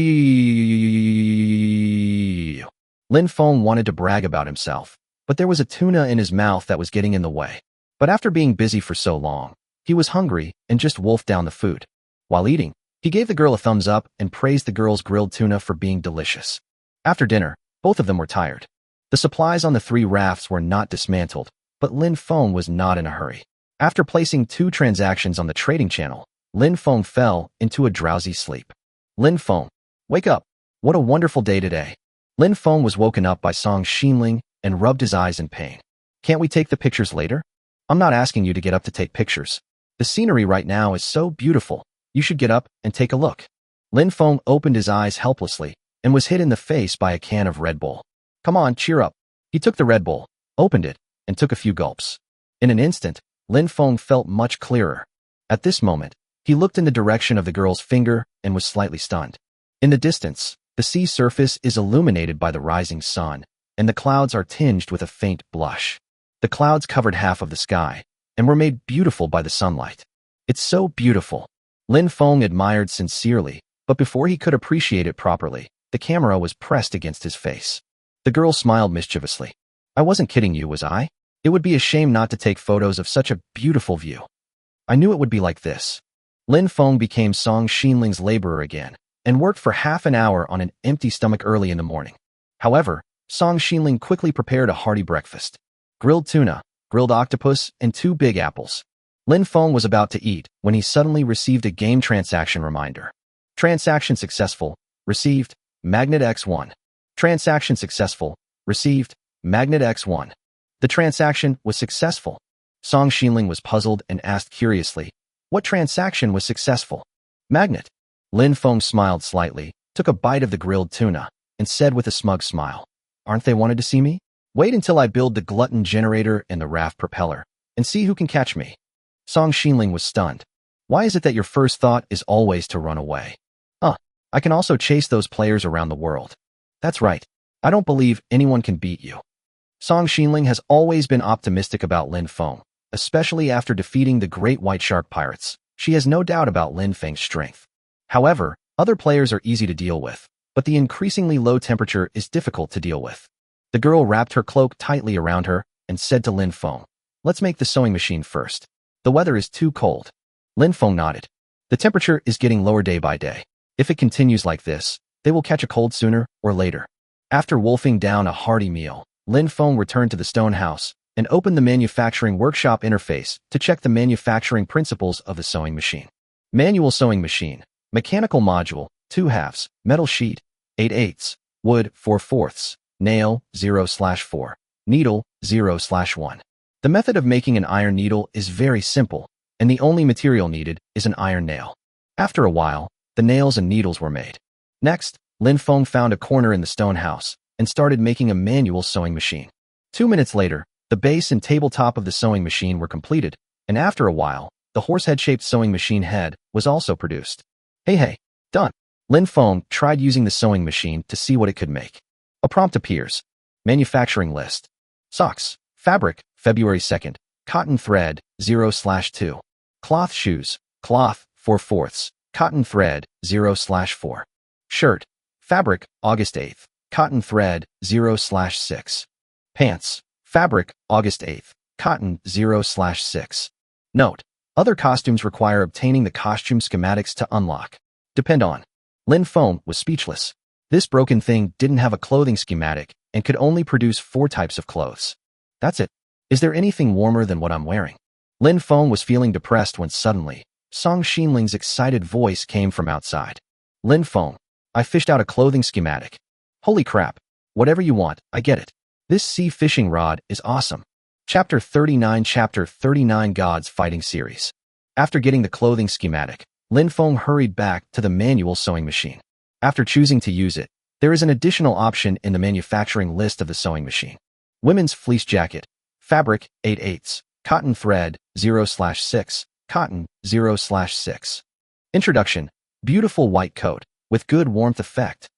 Lin Feng wanted to brag about himself, but there was a tuna in his mouth that was getting in the way. But after being busy for so long, he was hungry and just wolfed down the food. While eating, he gave the girl a thumbs up and praised the girl's grilled tuna for being delicious. After dinner, both of them were tired. The supplies on the 3 rafts were not dismantled, but Lin Feng was not in a hurry. After placing 2 transactions on the trading channel, Lin Feng fell into a drowsy sleep. Lin Feng, wake up. What a wonderful day today. Lin Feng was woken up by Song Xinling and rubbed his eyes in pain. Can't we take the pictures later? I'm not asking you to get up to take pictures. The scenery right now is so beautiful. You should get up and take a look. Lin Feng opened his eyes helplessly and was hit in the face by a can of Red Bull. Come on, cheer up. He took the Red Bull, opened it, and took a few gulps. In an instant, Lin Feng felt much clearer. At this moment, he looked in the direction of the girl's finger and was slightly stunned. In the distance, the sea surface is illuminated by the rising sun, and the clouds are tinged with a faint blush. The clouds covered half of the sky and were made beautiful by the sunlight. It's so beautiful. Lin Feng admired sincerely, but before he could appreciate it properly, the camera was pressed against his face. The girl smiled mischievously. I wasn't kidding you, was I? It would be a shame not to take photos of such a beautiful view. I knew it would be like this. Lin Feng became Song Xinling's laborer again and worked for half an hour on an empty stomach early in the morning. However, Song Xinling quickly prepared a hearty breakfast. Grilled tuna, grilled octopus, and 2 big apples. Lin Feng was about to eat when he suddenly received a game transaction reminder. Transaction successful. Received. Magnet X1. Transaction successful. Received. Magnet X1. The transaction was successful. Song Xinling was puzzled and asked curiously, what transaction was successful? Magnet. Lin Feng smiled slightly, took a bite of the grilled tuna, and said with a smug smile, aren't they wanted to see me? Wait until I build the glutton generator and the raft propeller, and see who can catch me. Song Xinling was stunned. Why is it that your first thought is always to run away? I can also chase those players around the world. That's right. I don't believe anyone can beat you. Song Xinling has always been optimistic about Lin Feng, especially after defeating the great white shark pirates. She has no doubt about Lin Feng's strength. However, other players are easy to deal with, but the increasingly low temperature is difficult to deal with. The girl wrapped her cloak tightly around her and said to Lin Feng, "Let's make the sewing machine first. The weather is too cold." Lin Feng nodded. The temperature is getting lower day by day. If it continues like this, they will catch a cold sooner or later. After wolfing down a hearty meal, Lin Feng returned to the stone house and opened the manufacturing workshop interface to check the manufacturing principles of the sewing machine. Manual sewing machine, mechanical module, 2/2, metal sheet, 8/8, wood, 4/4, nail, 0/4, needle, 0/1. The method of making an iron needle is very simple, and the only material needed is an iron nail. After a while, the nails and needles were made. Next, Lin Feng found a corner in the stone house and started making a manual sewing machine. 2 minutes later, the base and tabletop of the sewing machine were completed, and after a while, the horsehead-shaped sewing machine head was also produced. Hey, done. Lin Feng tried using the sewing machine to see what it could make. A prompt appears. Manufacturing list. Socks. Fabric, February 2nd. Cotton thread, 0/2. Cloth shoes. Cloth, 4/4. Cotton thread, 0/4. Shirt. Fabric, August 8th. Cotton thread, 0/6. Pants. Fabric, August 8th. Cotton, 0/6. Note: other costumes require obtaining the costume schematics to unlock. Depend on. Lin Feng was speechless. This broken thing didn't have a clothing schematic and could only produce 4 types of clothes. That's it. Is there anything warmer than what I'm wearing? Lin Feng was feeling depressed when suddenly, Song Xinling's excited voice came from outside. Lin Feng, I fished out a clothing schematic. Holy crap. Whatever you want, I get it. This sea fishing rod is awesome. Chapter 39 Gods Fighting Series. After getting the clothing schematic, Lin Feng hurried back to the manual sewing machine. After choosing to use it, there is an additional option in the manufacturing list of the sewing machine. Women's fleece jacket. Fabric, 8/8. Cotton thread, 0/6. Cotton, 0/6. Introduction. Beautiful white coat, with good warmth effect.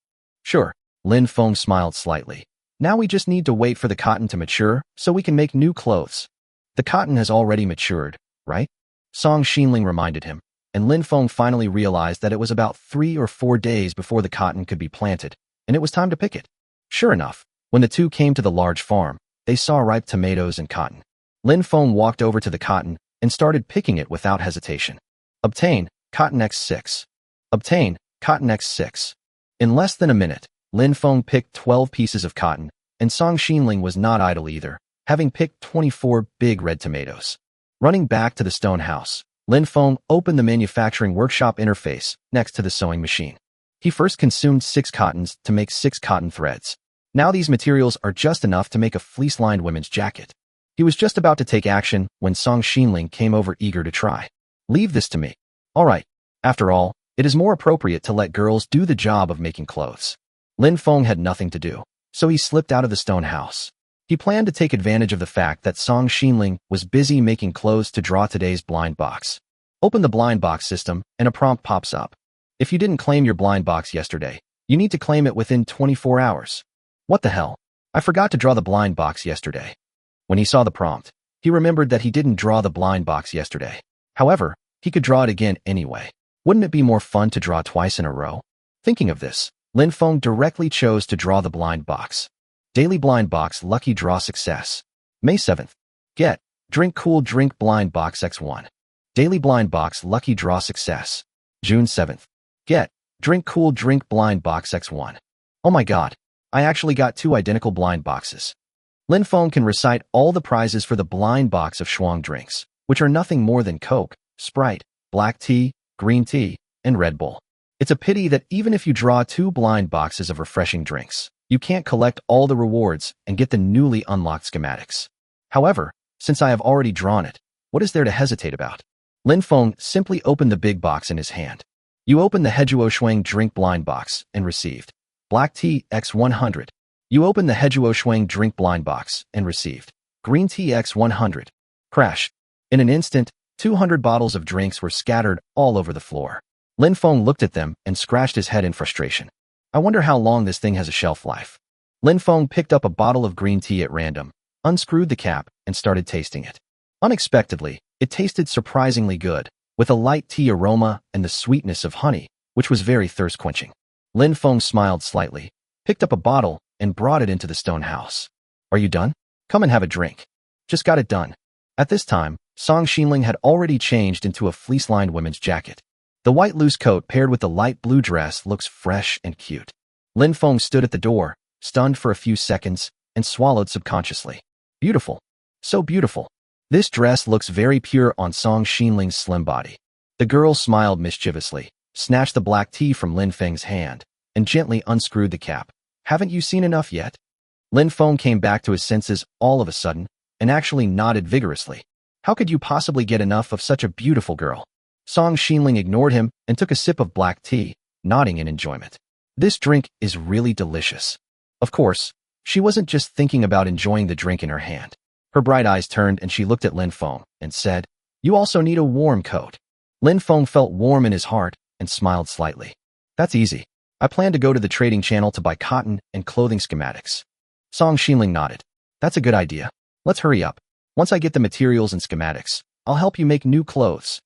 Sure, Lin Feng smiled slightly. Now we just need to wait for the cotton to mature so we can make new clothes. The cotton has already matured, right? Song Xinling reminded him, and Lin Feng finally realized that it was about 3 or 4 days before the cotton could be planted, and it was time to pick it. Sure enough, when the two came to the large farm, they saw ripe tomatoes and cotton. Lin Feng walked over to the cotton and started picking it without hesitation. Obtain, cotton X6. Obtain, cotton X6. In less than a minute, Lin Feng picked 12 pieces of cotton, and Song Xinling was not idle either, having picked 24 big red tomatoes. Running back to the stone house, Lin Feng opened the manufacturing workshop interface next to the sewing machine. He first consumed 6 cottons to make 6 cotton threads. Now these materials are just enough to make a fleece-lined women's jacket. He was just about to take action when Song Xinling came over eager to try. Leave this to me. All right. After all, it is more appropriate to let girls do the job of making clothes. Lin Feng had nothing to do, so he slipped out of the stone house. He planned to take advantage of the fact that Song Xinling was busy making clothes to draw today's blind box. Open the blind box system, and a prompt pops up. If you didn't claim your blind box yesterday, you need to claim it within 24 hours. What the hell? I forgot to draw the blind box yesterday. When he saw the prompt, he remembered that he didn't draw the blind box yesterday. However, he could draw it again anyway. Wouldn't it be more fun to draw twice in a row? Thinking of this, Lin Feng directly chose to draw the blind box. Daily blind box lucky draw success. May 7th. Get, drink cool drink blind box X1. Daily blind box lucky draw success. June 7th. Get, drink cool drink blind box X1. Oh my god, I actually got 2 identical blind boxes. Lin Feng can recite all the prizes for the blind box of Shuang drinks, which are nothing more than Coke, Sprite, black tea, green tea, and Red Bull. It's a pity that even if you draw 2 blind boxes of refreshing drinks, you can't collect all the rewards and get the newly unlocked schematics. However, since I have already drawn it, what is there to hesitate about? Lin Feng simply opened the big box in his hand. You open the Hejuo Shuang drink blind box and received black tea X100. You open the Hejuo Shuang drink blind box and received green tea X100. Crash. In an instant, 200 bottles of drinks were scattered all over the floor. Lin Feng looked at them and scratched his head in frustration. I wonder how long this thing has a shelf life. Lin Feng picked up a bottle of green tea at random, unscrewed the cap, and started tasting it. Unexpectedly, it tasted surprisingly good, with a light tea aroma and the sweetness of honey, which was very thirst-quenching. Lin Feng smiled slightly, picked up a bottle, and brought it into the stone house. Are you done? Come and have a drink. Just got it done. At this time, Song Xinling had already changed into a fleece-lined women's jacket. The white loose coat paired with the light blue dress looks fresh and cute. Lin Feng stood at the door, stunned for a few seconds, and swallowed subconsciously. Beautiful. So beautiful. This dress looks very pure on Song Xinling's slim body. The girl smiled mischievously, snatched the black tea from Lin Feng's hand, and gently unscrewed the cap. Haven't you seen enough yet? Lin Feng came back to his senses all of a sudden, and actually nodded vigorously. How could you possibly get enough of such a beautiful girl? Song Xinling ignored him and took a sip of black tea, nodding in enjoyment. This drink is really delicious. Of course, she wasn't just thinking about enjoying the drink in her hand. Her bright eyes turned and she looked at Lin Feng and said, "You also need a warm coat." Lin Feng felt warm in his heart and smiled slightly. That's easy. I plan to go to the trading channel to buy cotton and clothing schematics. Song Xinling nodded. That's a good idea. Let's hurry up. Once I get the materials and schematics, I'll help you make new clothes.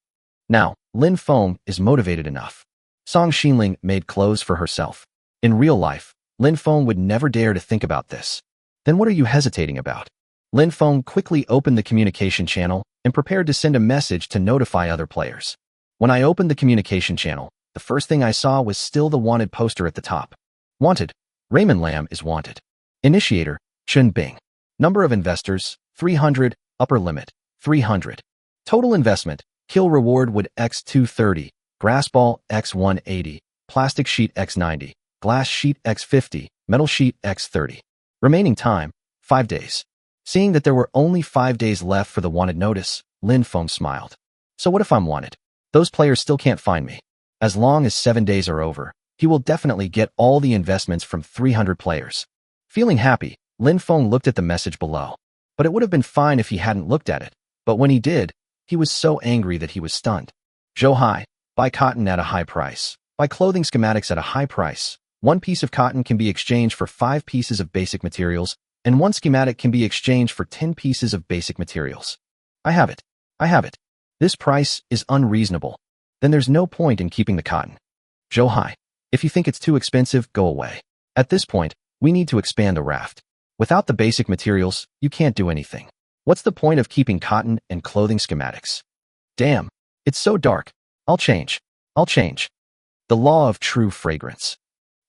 Now, Lin Feng is motivated enough. Song Xinling made clothes for herself. In real life, Lin Feng would never dare to think about this. Then what are you hesitating about? Lin Feng quickly opened the communication channel and prepared to send a message to notify other players. When I opened the communication channel, the first thing I saw was still the wanted poster at the top. Wanted. Raymond Lam is wanted. Initiator, Chen Bing. Number of investors, 300, upper limit, 300. Total investment, kill reward would x 230, grass ball x 180, plastic sheet x 90, glass sheet x 50, metal sheet x 30. Remaining time, 5 days. Seeing that there were only 5 days left for the wanted notice, Lin Feng smiled. So what if I'm wanted? Those players still can't find me. As long as 7 days are over, he will definitely get all the investments from 300 players. Feeling happy, Lin Feng looked at the message below. But it would have been fine if he hadn't looked at it. But when he did, he was so angry that he was stunned. Zhou Hai, buy cotton at a high price. Buy clothing schematics at a high price. 1 piece of cotton can be exchanged for 5 pieces of basic materials, and 1 schematic can be exchanged for 10 pieces of basic materials. I have it. I have it. This price is unreasonable. Then there's no point in keeping the cotton. Zhou Hai, if you think it's too expensive, go away. At this point, we need to expand the raft. Without the basic materials, you can't do anything. What's the point of keeping cotton and clothing schematics? Damn, it's so dark. I'll change. I'll change. The law of true fragrance.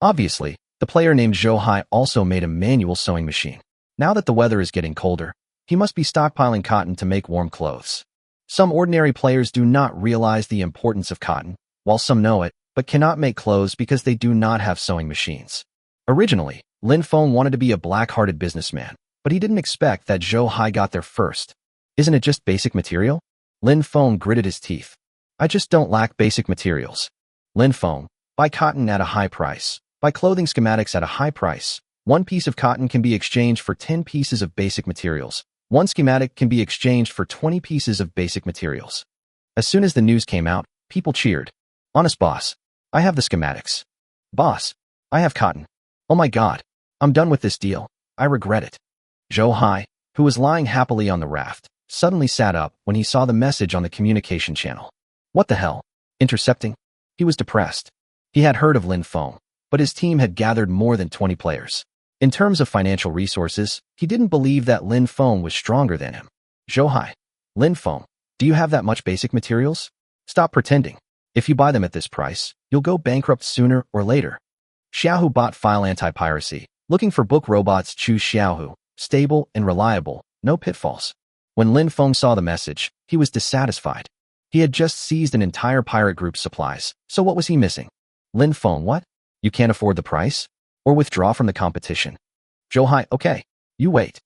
Obviously, the player named Zhou Hai also made a manual sewing machine. Now that the weather is getting colder, he must be stockpiling cotton to make warm clothes. Some ordinary players do not realize the importance of cotton, while some know it, but cannot make clothes because they do not have sewing machines. Originally, Lin Feng wanted to be a black-hearted businessman, but he didn't expect that Zhou Hai got there first. Isn't it just basic material? Lin Feng gritted his teeth. I just don't lack basic materials. Lin Feng, buy cotton at a high price. Buy clothing schematics at a high price. 1 piece of cotton can be exchanged for 10 pieces of basic materials. 1 schematic can be exchanged for 20 pieces of basic materials. As soon as the news came out, people cheered. Honest boss, I have the schematics. Boss, I have cotton. Oh my god, I'm done with this deal. I regret it. Zhou Hai, who was lying happily on the raft, suddenly sat up when he saw the message on the communication channel. What the hell? Intercepting? He was depressed. He had heard of Lin Feng, but his team had gathered more than 20 players. In terms of financial resources, he didn't believe that Lin Feng was stronger than him. Zhou Hai, Lin Feng, do you have that much basic materials? Stop pretending. If you buy them at this price, you'll go bankrupt sooner or later. Xiaohu bought file anti-piracy. Looking for book robots, choose Xiaohu. Stable and reliable, no pitfalls. When Lin Feng saw the message, he was dissatisfied. He had just seized an entire pirate group's supplies, so what was he missing? Lin Feng, what? You can't afford the price? Or withdraw from the competition? Zhou Hai, okay, you wait.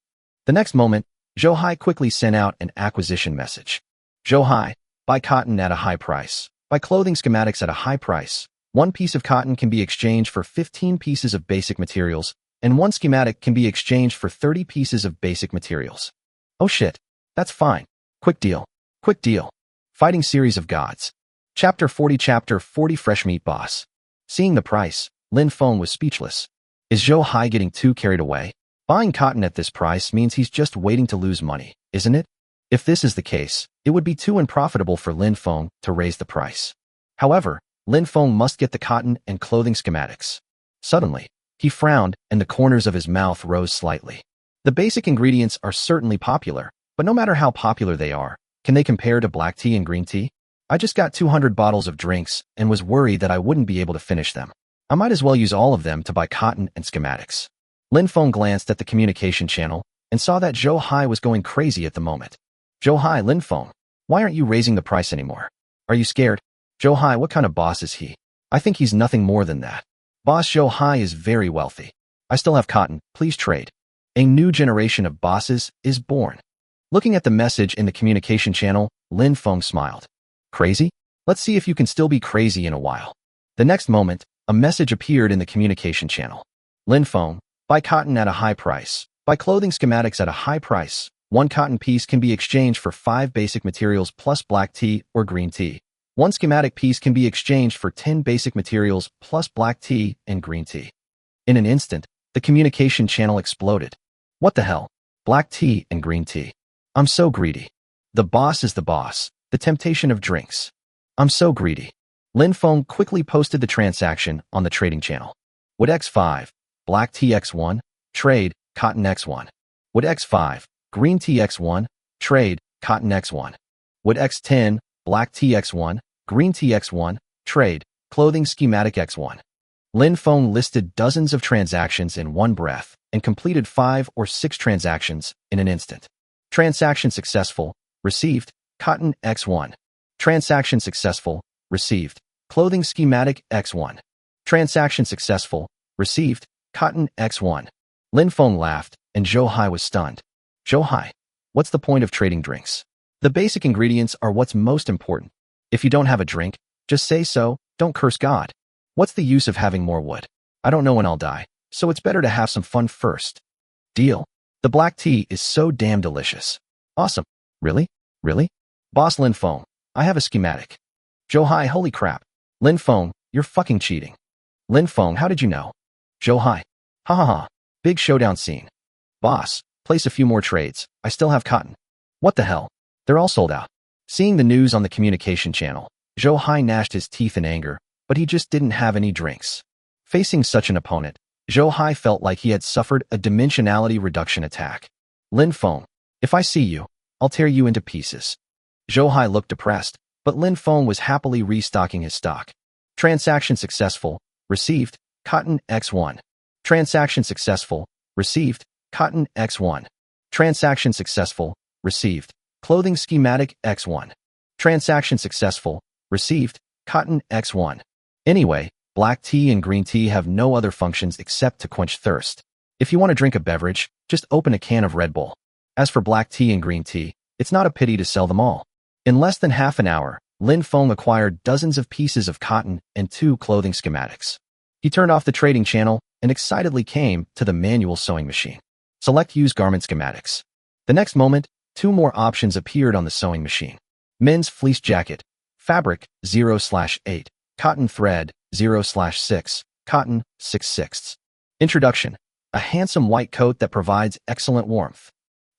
The next moment, Zhou Hai quickly sent out an acquisition message. Zhou Hai, buy cotton at a high price. Buy clothing schematics at a high price. 1 piece of cotton can be exchanged for 15 pieces of basic materials, and 1 schematic can be exchanged for 30 pieces of basic materials. Oh shit, that's fine. Quick deal. Quick deal. Fighting Series of Gods. Chapter 40 Fresh Meat Boss. Seeing the price, Lin Feng was speechless. Is Zhou Hai getting too carried away? Buying cotton at this price means he's just waiting to lose money, isn't it? If this is the case, it would be too unprofitable for Lin Feng to raise the price. However, Lin Feng must get the cotton and clothing schematics. Suddenly, he frowned and the corners of his mouth rose slightly. The basic ingredients are certainly popular, but no matter how popular they are, can they compare to black tea and green tea? I just got 200 bottles of drinks and was worried that I wouldn't be able to finish them. I might as well use all of them to buy cotton and schematics. Lin Feng glanced at the communication channel and saw that Zhou Hai was going crazy at the moment. Zhou Hai, Lin Feng, why aren't you raising the price anymore? Are you scared? Zhou Hai, what kind of boss is he? I think he's nothing more than that. Boss Zhou Hai is very wealthy. I still have cotton, please trade. A new generation of bosses is born. Looking at the message in the communication channel, Lin Feng smiled. Crazy? Let's see if you can still be crazy in a while. The next moment, a message appeared in the communication channel. Lin Feng, buy cotton at a high price. Buy clothing schematics at a high price. 1 cotton piece can be exchanged for 5 basic materials plus black tea or green tea. 1 schematic piece can be exchanged for 10 basic materials plus black tea and green tea. In an instant, the communication channel exploded. What the hell? Black tea and green tea. I'm so greedy. The boss is the boss. The temptation of drinks. I'm so greedy. Lin Feng quickly posted the transaction on the trading channel. Wood X5, black tea X1, trade, cotton X1. Wood X5, green tea X1, trade, cotton X1. Wood X10, black tea X1, green tea X1, trade, clothing schematic X1. Lin Feng listed dozens of transactions in one breath and completed 5 or 6 transactions in an instant. Transaction successful, received, cotton X1. Transaction successful, received, clothing schematic X1. Transaction successful, received, cotton X1. Lin Feng laughed and Zhou Hai was stunned. Zhou Hai, what's the point of trading drinks? The basic ingredients are what's most important. If you don't have a drink, just say so, don't curse God. What's the use of having more wood? I don't know when I'll die, so it's better to have some fun first. Deal. The black tea is so damn delicious. Awesome. Really? Really? Boss Lin Feng, I have a schematic. Zhou Hai, holy crap. Lin Feng, you're fucking cheating. Lin Feng, how did you know? Zhou Hai. Ha ha ha. Big showdown scene. Boss, place a few more trades. I still have cotton. What the hell? They're all sold out. Seeing the news on the communication channel, Zhou Hai gnashed his teeth in anger, but he just didn't have any drinks. Facing such an opponent, Zhou Hai felt like he had suffered a dimensionality reduction attack. Lin Feng, if I see you, I'll tear you into pieces. Zhou Hai looked depressed, but Lin Feng was happily restocking his stock. Transaction successful, received, cotton X1. Transaction successful, received, cotton X1. Transaction successful, received, clothing schematic X1. Transaction successful, received, cotton X1. Anyway, black tea and green tea have no other functions except to quench thirst. If you want to drink a beverage, just open a can of Red Bull. As for black tea and green tea, it's not a pity to sell them all. In less than half an hour, Lin Feng acquired dozens of pieces of cotton and 2 clothing schematics. He turned off the trading channel and excitedly came to the manual sewing machine. Select Use Garment Schematics. The next moment, 2 more options appeared on the sewing machine. Men's fleece jacket, fabric 0/8, cotton thread 0/6, cotton 6/6. Introduction, a handsome white coat that provides excellent warmth.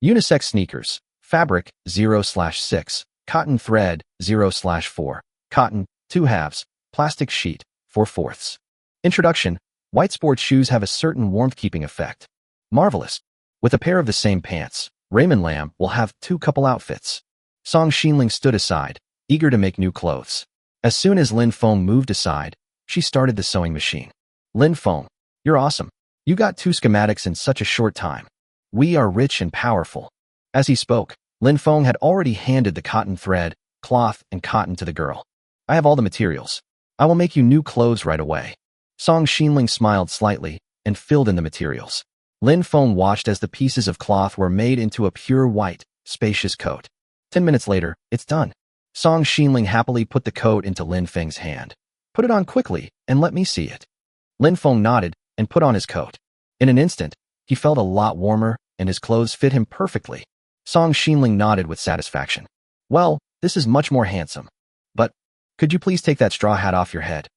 Unisex sneakers, fabric 0/6, cotton thread 0/4, cotton 2/2, plastic sheet 4/4. Introduction, white sports shoes have a certain warmth-keeping effect. Marvelous. With a pair of the same pants, Raymond Lam will have 2 couple outfits. Song Xinling stood aside, eager to make new clothes. As soon as Lin Feng moved aside, she started the sewing machine. Lin Feng, you're awesome. You got 2 schematics in such a short time. We are rich and powerful. As he spoke, Lin Feng had already handed the cotton thread, cloth, and cotton to the girl. I have all the materials. I will make you new clothes right away. Song Xinling smiled slightly and filled in the materials. Lin Feng watched as the pieces of cloth were made into a pure white, spacious coat. 10 minutes later, it's done. Song Xinling happily put the coat into Lin Feng's hand. Put it on quickly and let me see it. Lin Feng nodded and put on his coat. In an instant, he felt a lot warmer and his clothes fit him perfectly. Song Xinling nodded with satisfaction. Well, this is much more handsome. But, could you please take that straw hat off your head?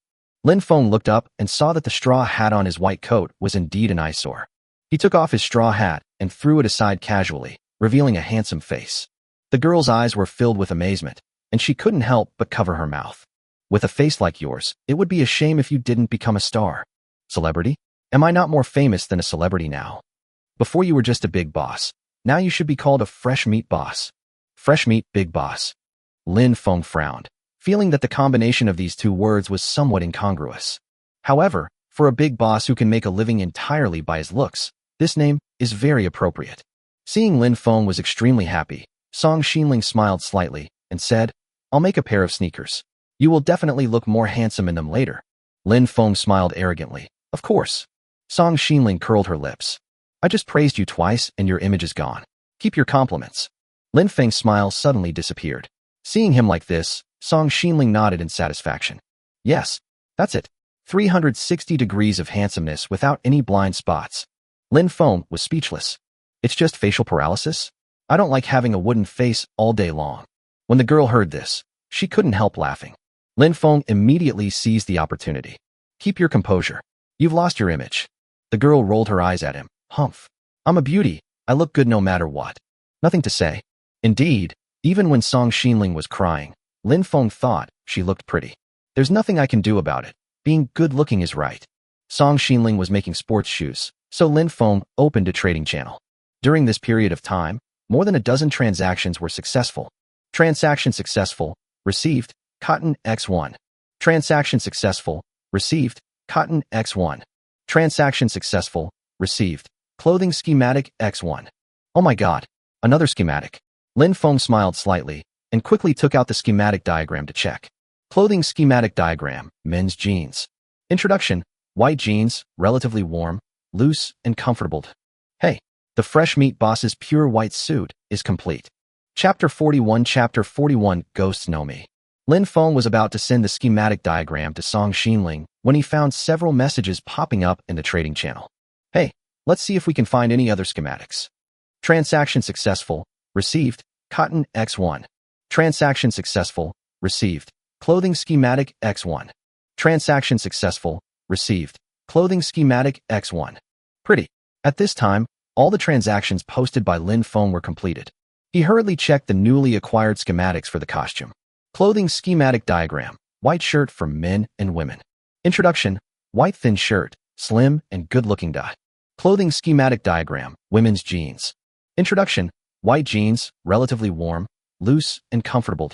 Lin Feng looked up and saw that the straw hat on his white coat was indeed an eyesore. He took off his straw hat and threw it aside casually, revealing a handsome face. The girl's eyes were filled with amazement, and she couldn't help but cover her mouth. With a face like yours, it would be a shame if you didn't become a star. Celebrity? Am I not more famous than a celebrity now? Before you were just a big boss. Now you should be called a fresh meat boss. Fresh meat, big boss. Lin Feng frowned, feeling that the combination of these two words was somewhat incongruous. However, for a big boss who can make a living entirely by his looks, this name is very appropriate. Seeing Lin Feng was extremely happy, Song Xinling smiled slightly and said, I'll make a pair of sneakers. You will definitely look more handsome in them later. Lin Feng smiled arrogantly. Of course. Song Xinling curled her lips. I just praised you twice and your image is gone. Keep your compliments. Lin Feng's smile suddenly disappeared. Seeing him like this, Song Xinling nodded in satisfaction. Yes, that's it. 360 degrees of handsomeness without any blind spots. Lin Feng was speechless. It's just facial paralysis? I don't like having a wooden face all day long. When the girl heard this, she couldn't help laughing. Lin Feng immediately seized the opportunity. Keep your composure. You've lost your image. The girl rolled her eyes at him. Humph. I'm a beauty. I look good no matter what. Nothing to say. Indeed, even when Song Xinling was crying, Lin Feng thought she looked pretty. There's nothing I can do about it. Being good-looking is right. Song Xinling was making sports shoes, so Lin Feng opened a trading channel. During this period of time, more than a dozen transactions were successful. Transaction successful, received, cotton X1. Transaction successful, received, cotton X1. Transaction successful, received, clothing schematic X1. Oh my god, another schematic. Lin Feng smiled slightly and quickly took out the schematic diagram to check. Clothing schematic diagram, men's jeans. Introduction, white jeans, relatively warm, loose, and comfortable. Hey, the fresh meat boss's pure white suit is complete. Chapter 41 Ghosts Know Me. Lin Feng was about to send the schematic diagram to Song Xinling when he found several messages popping up in the trading channel. Hey, let's see if we can find any other schematics. Transaction successful, received, cotton X1. Transaction successful, received, clothing schematic X1. Transaction successful, received, clothing schematic X1. Pretty. At this time, all the transactions posted by Lin Feng were completed. He hurriedly checked the newly acquired schematics for the costume. Clothing schematic diagram, white shirt for men and women. Introduction, white thin shirt, slim and good-looking . Clothing schematic diagram, women's jeans. Introduction, white jeans, relatively warm, loose, and comfortable.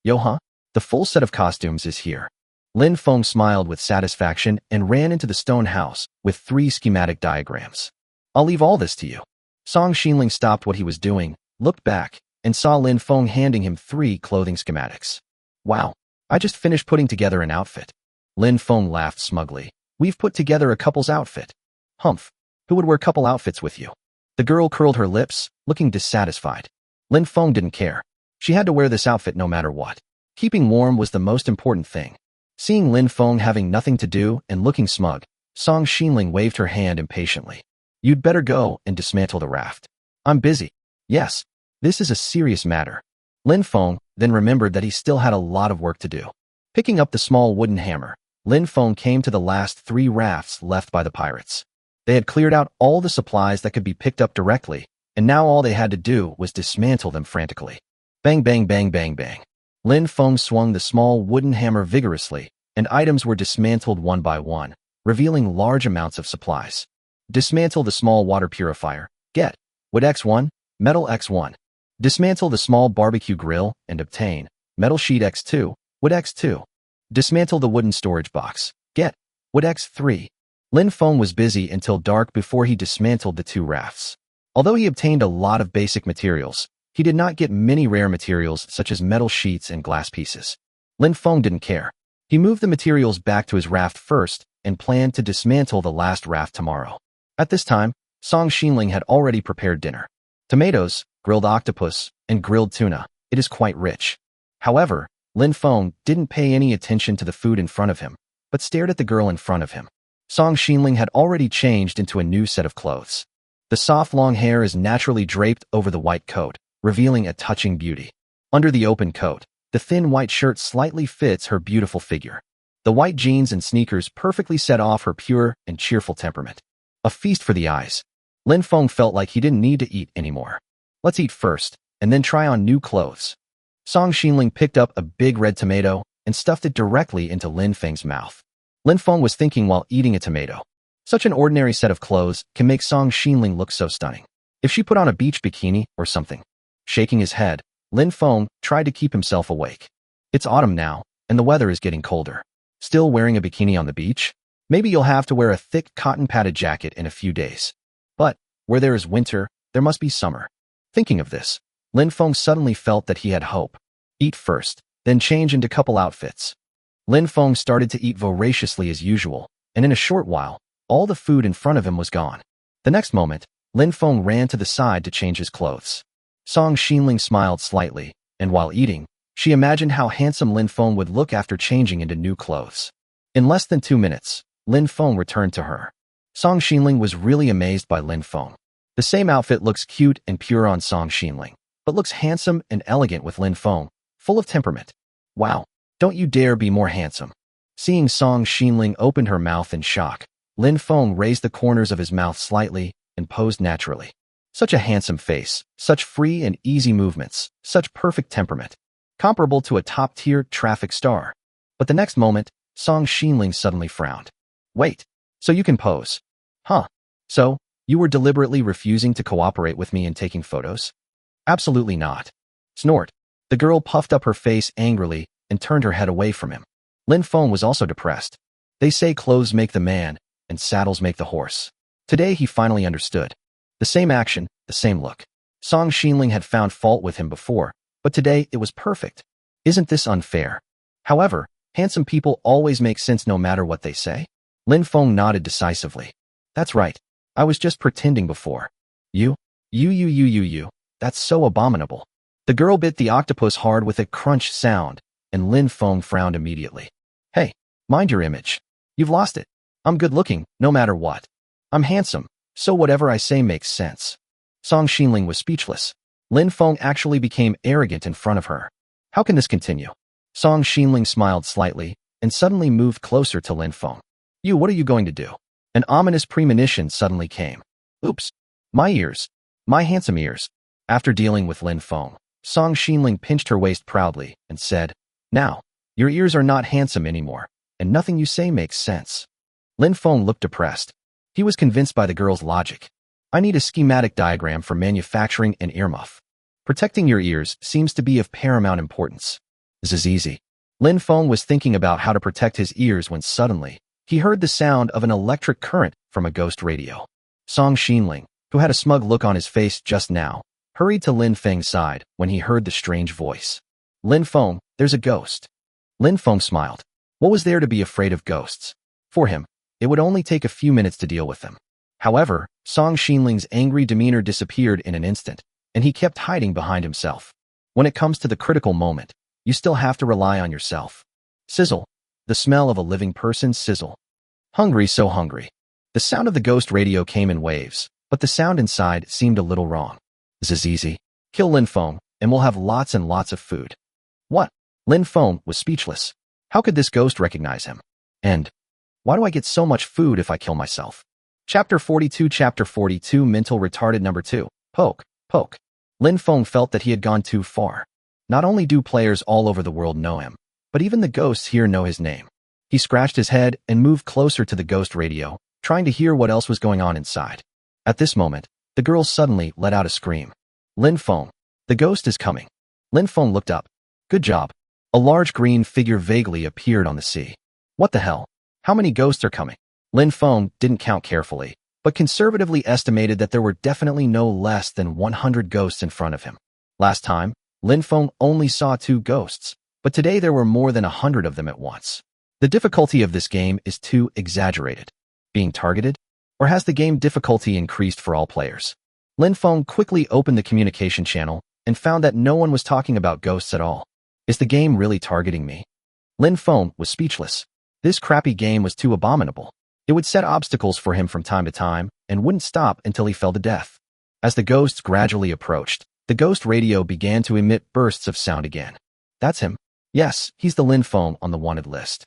Yo huh? The full set of costumes is here. Lin Feng smiled with satisfaction and ran into the stone house with 3 schematic diagrams. I'll leave all this to you. Song Xinling stopped what he was doing, looked back, and saw Lin Feng handing him 3 clothing schematics. Wow, I just finished putting together an outfit. Lin Feng laughed smugly. We've put together a couple's outfit. Humph, who would wear couple outfits with you? The girl curled her lips, looking dissatisfied. Lin Feng didn't care. She had to wear this outfit no matter what. Keeping warm was the most important thing. Seeing Lin Feng having nothing to do and looking smug, Song Xinling waved her hand impatiently. You'd better go and dismantle the raft. I'm busy. Yes, this is a serious matter. Lin Feng then remembered that he still had a lot of work to do. Picking up the small wooden hammer, Lin Feng came to the last 3 rafts left by the pirates. They had cleared out all the supplies that could be picked up directly, and now all they had to do was dismantle them frantically. Bang bang bang bang bang. Lin Feng swung the small wooden hammer vigorously, and items were dismantled one by one, revealing large amounts of supplies. Dismantle the small water purifier. Get wood X1, metal X1. Dismantle the small barbecue grill and obtain metal sheet X2, wood X2. Dismantle the wooden storage box. Get wood X3. Lin Feng was busy until dark before he dismantled the 2 rafts. Although he obtained a lot of basic materials, he did not get many rare materials such as metal sheets and glass pieces. Lin Feng didn't care. He moved the materials back to his raft first and planned to dismantle the last raft tomorrow. At this time, Song Xinling had already prepared dinner. Tomatoes, grilled octopus, and grilled tuna. It is quite rich. However, Lin Feng didn't pay any attention to the food in front of him, but stared at the girl in front of him. Song Xinling had already changed into a new set of clothes. The soft long hair is naturally draped over the white coat, revealing a touching beauty. Under the open coat, the thin white shirt slightly fits her beautiful figure. The white jeans and sneakers perfectly set off her pure and cheerful temperament. A feast for the eyes. Lin Feng felt like he didn't need to eat anymore. Let's eat first, and then try on new clothes. Song Xinling picked up a big red tomato, and stuffed it directly into Lin Feng's mouth. Lin Feng was thinking while eating a tomato. Such an ordinary set of clothes can make Song Xinling look so stunning. If she put on a beach bikini or something. Shaking his head, Lin Feng tried to keep himself awake. It's autumn now, and the weather is getting colder. Still wearing a bikini on the beach? Maybe you'll have to wear a thick cotton padded jacket in a few days. But, where there is winter, there must be summer. Thinking of this, Lin Feng suddenly felt that he had hope. Eat first, then change into couple outfits. Lin Feng started to eat voraciously as usual, and in a short while, all the food in front of him was gone. The next moment, Lin Feng ran to the side to change his clothes. Song Xinling smiled slightly, and while eating, she imagined how handsome Lin Feng would look after changing into new clothes. In less than 2 minutes, Lin Feng returned to her. Song Xinling was really amazed by Lin Feng. The same outfit looks cute and pure on Song Xinling, but looks handsome and elegant with Lin Feng, full of temperament. Wow, don't you dare be more handsome. Seeing Song Xinling opened her mouth in shock, Lin Feng raised the corners of his mouth slightly and posed naturally. Such a handsome face, such free and easy movements, such perfect temperament. Comparable to a top-tier traffic star. But the next moment, Song Xinling suddenly frowned. Wait, so you can pose? Huh. So, you were deliberately refusing to cooperate with me in taking photos? Absolutely not. Snort. The girl puffed up her face angrily and turned her head away from him. Lin Feng was also depressed. They say clothes make the man, and saddles make the horse. Today he finally understood. The same action, the same look. Song Xinling had found fault with him before, but today it was perfect. Isn't this unfair? However, handsome people always make sense no matter what they say. Lin Feng nodded decisively. That's right. I was just pretending before. You. That's so abominable. The girl bit the octopus hard with a crunch sound, and Lin Feng frowned immediately. Hey, mind your image. You've lost it. I'm good looking, no matter what. I'm handsome, so whatever I say makes sense. Song Xinling was speechless. Lin Feng actually became arrogant in front of her. How can this continue? Song Xinling smiled slightly and suddenly moved closer to Lin Feng. What are you going to do? An ominous premonition suddenly came. Oops. My ears. My handsome ears. After dealing with Lin Feng, Song Xinling pinched her waist proudly and said, Now, your ears are not handsome anymore, and nothing you say makes sense. Lin Feng looked depressed. He was convinced by the girl's logic. I need a schematic diagram for manufacturing an earmuff. Protecting your ears seems to be of paramount importance. This is easy. Lin Feng was thinking about how to protect his ears when suddenly, he heard the sound of an electric current from a ghost radio. Song Xinling, who had a smug look on his face just now, hurried to Lin Feng's side when he heard the strange voice. Lin Feng, there's a ghost. Lin Feng smiled. What was there to be afraid of ghosts? For him, it would only take a few minutes to deal with them. However, Song Xinling's angry demeanor disappeared in an instant, and he kept hiding behind himself. When it comes to the critical moment, you still have to rely on yourself. Sizzle. The smell of a living person sizzle. Hungry, so hungry. The sound of the ghost radio came in waves, but the sound inside seemed a little wrong. This is easy. Kill Lin Feng, and we'll have lots and lots of food. What? Lin Feng was speechless. How could this ghost recognize him? And why do I get so much food if I kill myself? Chapter 42 Mental Retarded Number 2. Poke. Lin Feng felt that he had gone too far. Not only do players all over the world know him, but even the ghosts here know his name. He scratched his head and moved closer to the ghost radio, trying to hear what else was going on inside. At this moment, the girl suddenly let out a scream. Lin Feng, the ghost is coming. Lin Feng looked up. Good job. A large green figure vaguely appeared on the sea. What the hell? How many ghosts are coming? Lin Feng didn't count carefully, but conservatively estimated that there were definitely no less than 100 ghosts in front of him. Last time, Lin Feng only saw 2 ghosts, but today there were more than 100 of them at once. The difficulty of this game is too exaggerated. Being targeted? Or has the game difficulty increased for all players? Lin Feng quickly opened the communication channel and found that no one was talking about ghosts at all. Is the game really targeting me? Lin Feng was speechless. This crappy game was too abominable. It would set obstacles for him from time to time and wouldn't stop until he fell to death. As the ghosts gradually approached, the ghost radio began to emit bursts of sound again. That's him. Yes, he's the Lin Feng on the wanted list.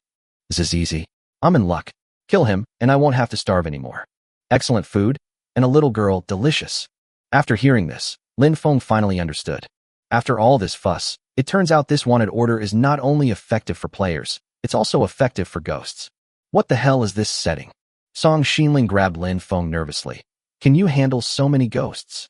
This is easy. I'm in luck. Kill him, and I won't have to starve anymore. Excellent food, and a little girl, delicious. After hearing this, Lin Feng finally understood. After all this fuss, It turns out this wanted order is not only effective for players, it's also effective for ghosts. What the hell is this setting? Song Xinling grabbed Lin Feng nervously. Can you handle so many ghosts?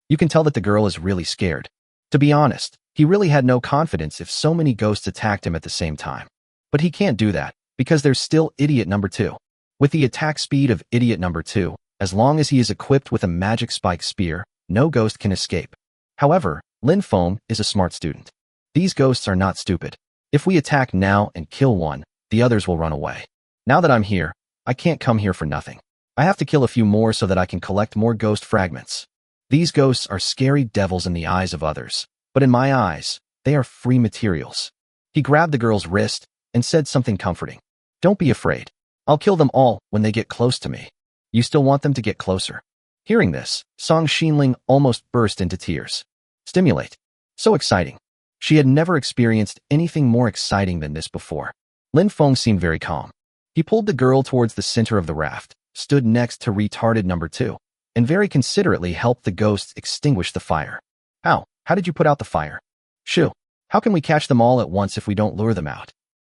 You can tell that the girl is really scared. To be honest, he really had no confidence if so many ghosts attacked him at the same time. But he can't do that, because there's still idiot number 2. With the attack speed of idiot number 2, as long as he is equipped with a magic spike spear, no ghost can escape. However, Lin Feng is a smart student. These ghosts are not stupid. If we attack now and kill one, the others will run away. Now that I'm here, I can't come here for nothing. I have to kill a few more so that I can collect more ghost fragments. These ghosts are scary devils in the eyes of others, but in my eyes, they are free materials. He grabbed the girl's wrist and said something comforting. Don't be afraid. I'll kill them all when they get close to me. You still want them to get closer? Hearing this, Song Xinling almost burst into tears. Stimulate. So exciting. She had never experienced anything more exciting than this before. Lin Feng seemed very calm. He pulled the girl towards the center of the raft, stood next to retarded number 2, and very considerately helped the ghosts extinguish the fire. How? How did you put out the fire? Shoo. How can we catch them all at once if we don't lure them out?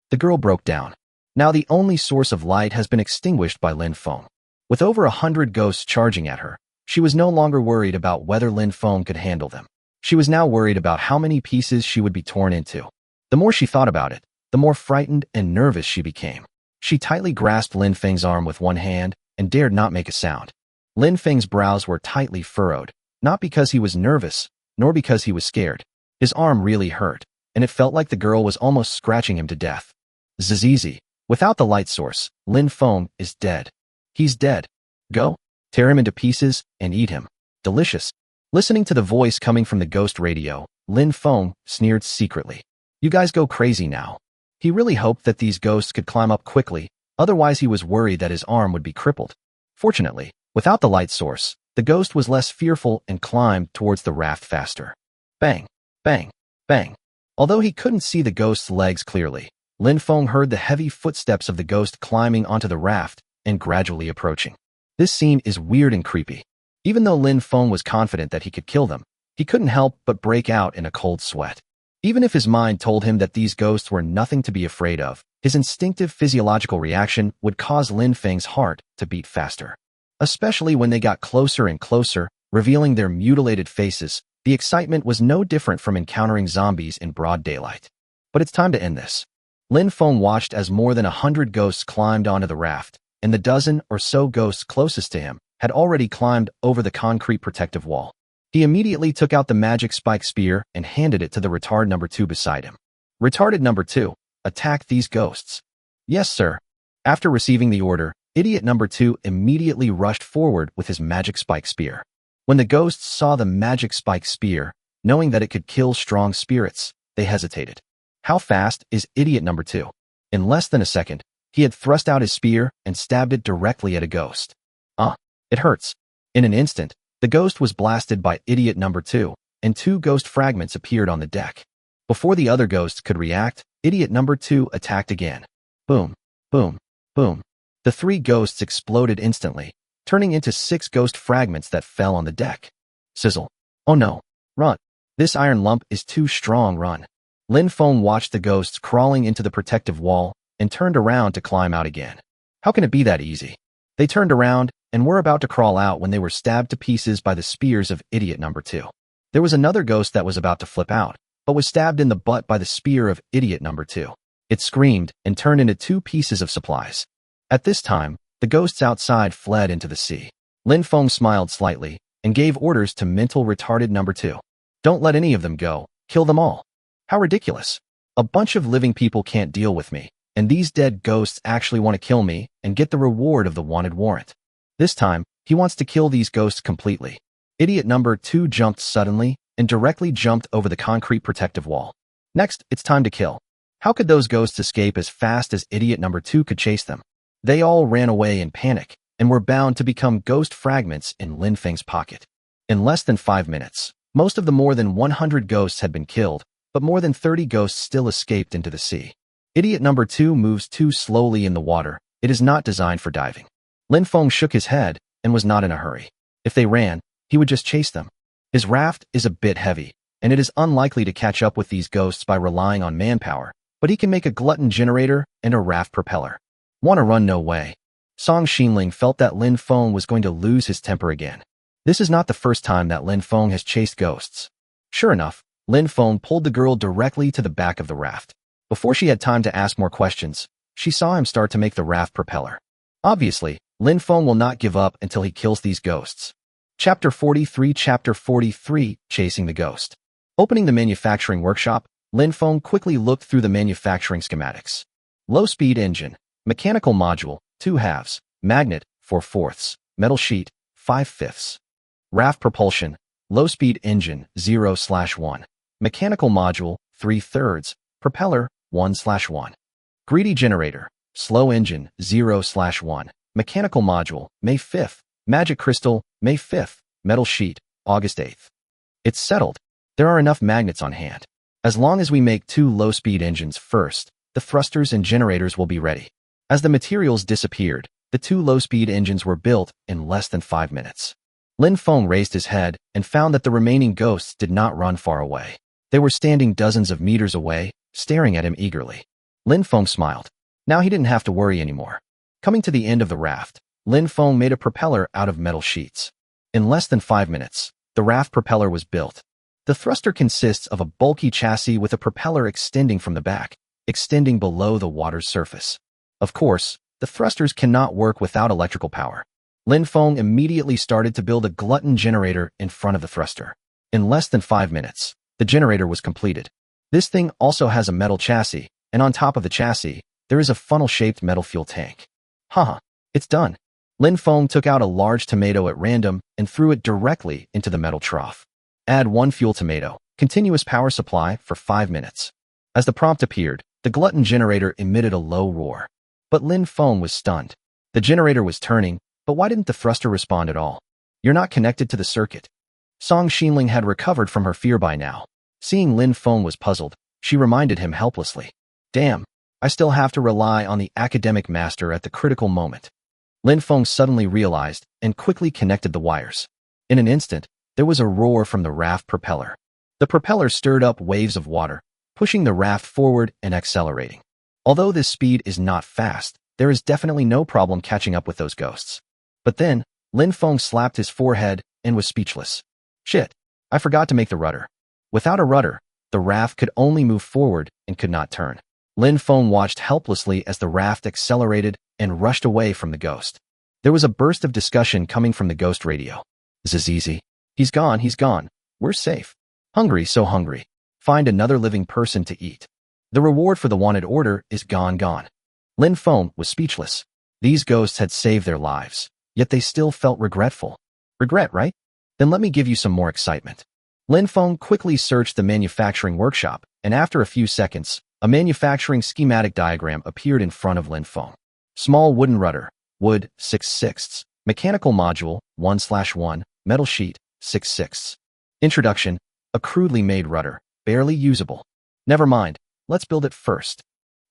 The girl broke down. Now the only source of light has been extinguished by Lin Feng. With over 100 ghosts charging at her, she was no longer worried about whether Lin Feng could handle them. She was now worried about how many pieces she would be torn into. The more she thought about it, the more frightened and nervous she became. She tightly grasped Lin Feng's arm with one hand and dared not make a sound. Lin Feng's brows were tightly furrowed, not because he was nervous, nor because he was scared. His arm really hurt, and it felt like the girl was almost scratching him to death. Zizizi. Without the light source, Lin Feng is dead. He's dead. Go. Tear him into pieces and eat him. Delicious. Listening to the voice coming from the ghost radio, Lin Feng sneered secretly. You guys go crazy now. He really hoped that these ghosts could climb up quickly, otherwise he was worried that his arm would be crippled. Fortunately, without the light source, the ghost was less fearful and climbed towards the raft faster. Bang, bang, bang. Although he couldn't see the ghost's legs clearly, Lin Feng heard the heavy footsteps of the ghost climbing onto the raft and gradually approaching. This scene is weird and creepy. Even though Lin Feng was confident that he could kill them, he couldn't help but break out in a cold sweat. Even if his mind told him that these ghosts were nothing to be afraid of, his instinctive physiological reaction would cause Lin Feng's heart to beat faster. Especially when they got closer and closer, revealing their mutilated faces, the excitement was no different from encountering zombies in broad daylight. But it's time to end this. Lin Feng watched as more than 100 ghosts climbed onto the raft, and the dozen or so ghosts closest to him had already climbed over the concrete protective wall. He immediately took out the magic spike spear and handed it to the retard number 2 beside him. Retarded number 2, attack these ghosts. Yes, sir. After receiving the order, idiot number 2 immediately rushed forward with his magic spike spear. When the ghosts saw the magic spike spear, knowing that it could kill strong spirits, they hesitated. How fast is idiot number 2? In less than a second, he had thrust out his spear and stabbed it directly at a ghost. It hurts. In an instant, the ghost was blasted by idiot number 2, and 2 ghost fragments appeared on the deck. Before the other ghosts could react, idiot number 2 attacked again. Boom, boom, boom. The 3 ghosts exploded instantly, turning into 6 ghost fragments that fell on the deck. Sizzle. Oh no. Run. This iron lump is too strong, run. Lin Feng watched the ghosts crawling into the protective wall and turned around to climb out again. How can it be that easy? They turned around and were about to crawl out when they were stabbed to pieces by the spears of idiot number 2. There was another ghost that was about to flip out, but was stabbed in the butt by the spear of idiot number 2. It screamed and turned into 2 pieces of supplies. At this time, the ghosts outside fled into the sea. Lin Feng smiled slightly and gave orders to mental retarded number 2. Don't let any of them go, kill them all. How ridiculous. A bunch of living people can't deal with me, and these dead ghosts actually want to kill me and get the reward of the wanted warrant. This time, he wants to kill these ghosts completely. Idiot number 2 jumped suddenly and directly jumped over the concrete protective wall. Next, it's time to kill. How could those ghosts escape as fast as idiot number 2 could chase them? They all ran away in panic and were bound to become ghost fragments in Lin Feng's pocket. In less than 5 minutes, most of the more than 100 ghosts had been killed, but more than 30 ghosts still escaped into the sea. Idiot number 2 moves too slowly in the water. It is not designed for diving. Lin Feng shook his head and was not in a hurry. If they ran, he would just chase them. His raft is a bit heavy, and it is unlikely to catch up with these ghosts by relying on manpower, but he can make a glutton generator and a raft propeller. Wanna run? No way. Song Xinling felt that Lin Feng was going to lose his temper again. This is not the first time that Lin Feng has chased ghosts. Sure enough, Lin Feng pulled the girl directly to the back of the raft. Before she had time to ask more questions, she saw him start to make the raft propeller. Obviously, Lin Feng will not give up until he kills these ghosts. Chapter 43 Chasing the Ghost. Opening the manufacturing workshop, Lin Feng quickly looked through the manufacturing schematics. Low-speed engine, mechanical module, 2/2, magnet, 4/4, metal sheet, 5/5. Raft propulsion, low-speed engine, 0/1. Mechanical module, 3/3, propeller, 1/1. Greedy generator, slow engine, 0/1. Mechanical module, May 5th. Magic crystal, May 5th. Metal sheet, August 8th. It's settled. There are enough magnets on hand. As long as we make 2 low-speed engines first, the thrusters and generators will be ready. As the materials disappeared, the 2 low-speed engines were built in less than 5 minutes. Lin Feng raised his head and found that the remaining ghosts did not run far away. They were standing dozens of meters away, staring at him eagerly. Lin Feng smiled. Now he didn't have to worry anymore. Coming to the end of the raft, Lin Feng made a propeller out of metal sheets. In less than 5 minutes, the raft propeller was built. The thruster consists of a bulky chassis with a propeller extending from the back, extending below the water's surface. Of course, the thrusters cannot work without electrical power. Lin Feng immediately started to build a glutton generator in front of the thruster. In less than 5 minutes, the generator was completed. This thing also has a metal chassis, and on top of the chassis, there is a funnel-shaped metal fuel tank. Haha, it's done. Lin Feng took out a large tomato at random and threw it directly into the metal trough. Add 1 fuel tomato, continuous power supply for 5 minutes. As the prompt appeared, the glutton generator emitted a low roar. But Lin Feng was stunned. The generator was turning, but why didn't the thruster respond at all? You're not connected to the circuit. Song Xinling had recovered from her fear by now. Seeing Lin Feng was puzzled, she reminded him helplessly. Damn, I still have to rely on the academic master at the critical moment. Lin Feng suddenly realized and quickly connected the wires. In an instant, there was a roar from the raft propeller. The propeller stirred up waves of water, pushing the raft forward and accelerating. Although this speed is not fast, there is definitely no problem catching up with those ghosts. But then, Lin Feng slapped his forehead and was speechless. Shit, I forgot to make the rudder. Without a rudder, the raft could only move forward and could not turn. Lin Feng watched helplessly as the raft accelerated and rushed away from the ghost. There was a burst of discussion coming from the ghost radio. This is easy. He's gone. We're safe. Hungry, so hungry. Find another living person to eat. The reward for the wanted order is gone. Lin Feng was speechless. These ghosts had saved their lives, yet they still felt regretful. Regret, right? Then let me give you some more excitement. Lin Feng quickly searched the manufacturing workshop, and after a few seconds, a manufacturing schematic diagram appeared in front of Lin Feng. Small wooden rudder, wood, 6/6. Mechanical module, 1/1. Metal sheet, 6/6. Introduction, a crudely made rudder, barely usable. Never mind, let's build it first.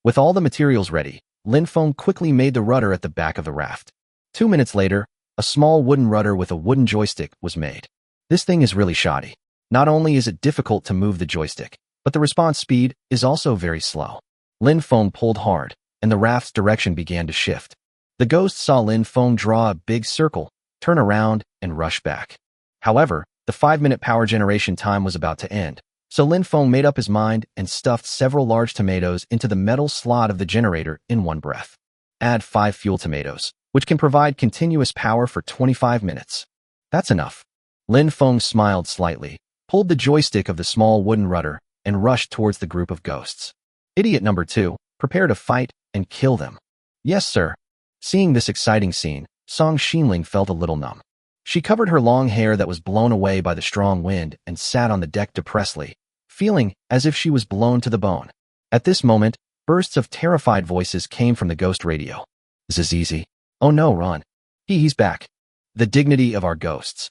With all the materials ready, Lin Feng quickly made the rudder at the back of the raft. 2 minutes later, a small wooden rudder with a wooden joystick was made. This thing is really shoddy. Not only is it difficult to move the joystick, but the response speed is also very slow. Lin Feng pulled hard, and the raft's direction began to shift. The ghost saw Lin Feng draw a big circle, turn around, and rush back. However, the 5-minute power generation time was about to end, so Lin Feng made up his mind and stuffed several large tomatoes into the metal slot of the generator in one breath. Add 5 fuel tomatoes, which can provide continuous power for 25 minutes. That's enough. Lin Feng smiled slightly, pulled the joystick of the small wooden rudder, and rushed towards the group of ghosts. Idiot number 2, prepare to fight and kill them. Yes, sir. Seeing this exciting scene, Song Xinling felt a little numb. She covered her long hair that was blown away by the strong wind and sat on the deck depressedly, feeling as if she was blown to the bone. At this moment, bursts of terrified voices came from the ghost radio. This is easy. Oh no, run. He's back. The dignity of our ghosts.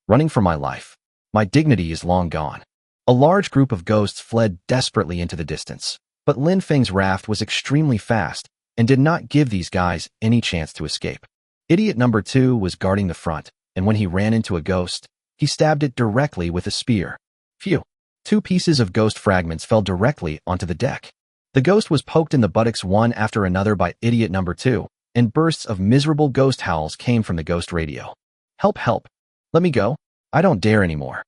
Running for my life. My dignity is long gone. A large group of ghosts fled desperately into the distance, but Lin Feng's raft was extremely fast and did not give these guys any chance to escape. Idiot number 2 was guarding the front, and when he ran into a ghost, he stabbed it directly with a spear. Phew, 2 pieces of ghost fragments fell directly onto the deck. The ghost was poked in the buttocks one after another by idiot number 2, and bursts of miserable ghost howls came from the ghost radio. Help, help. Let me go. I don't dare anymore.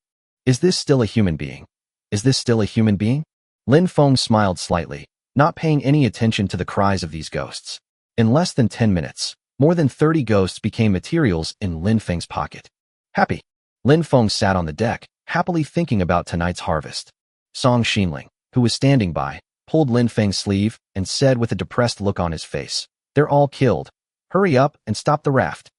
Is this still a human being? Is this still a human being? Lin Feng smiled slightly, not paying any attention to the cries of these ghosts. In less than 10 minutes, more than 30 ghosts became materials in Lin Feng's pocket. Happy. Lin Feng sat on the deck, happily thinking about tonight's harvest. Song Xinling, who was standing by, pulled Lin Feng's sleeve and said with a depressed look on his face, "They're all killed. Hurry up and stop the raft."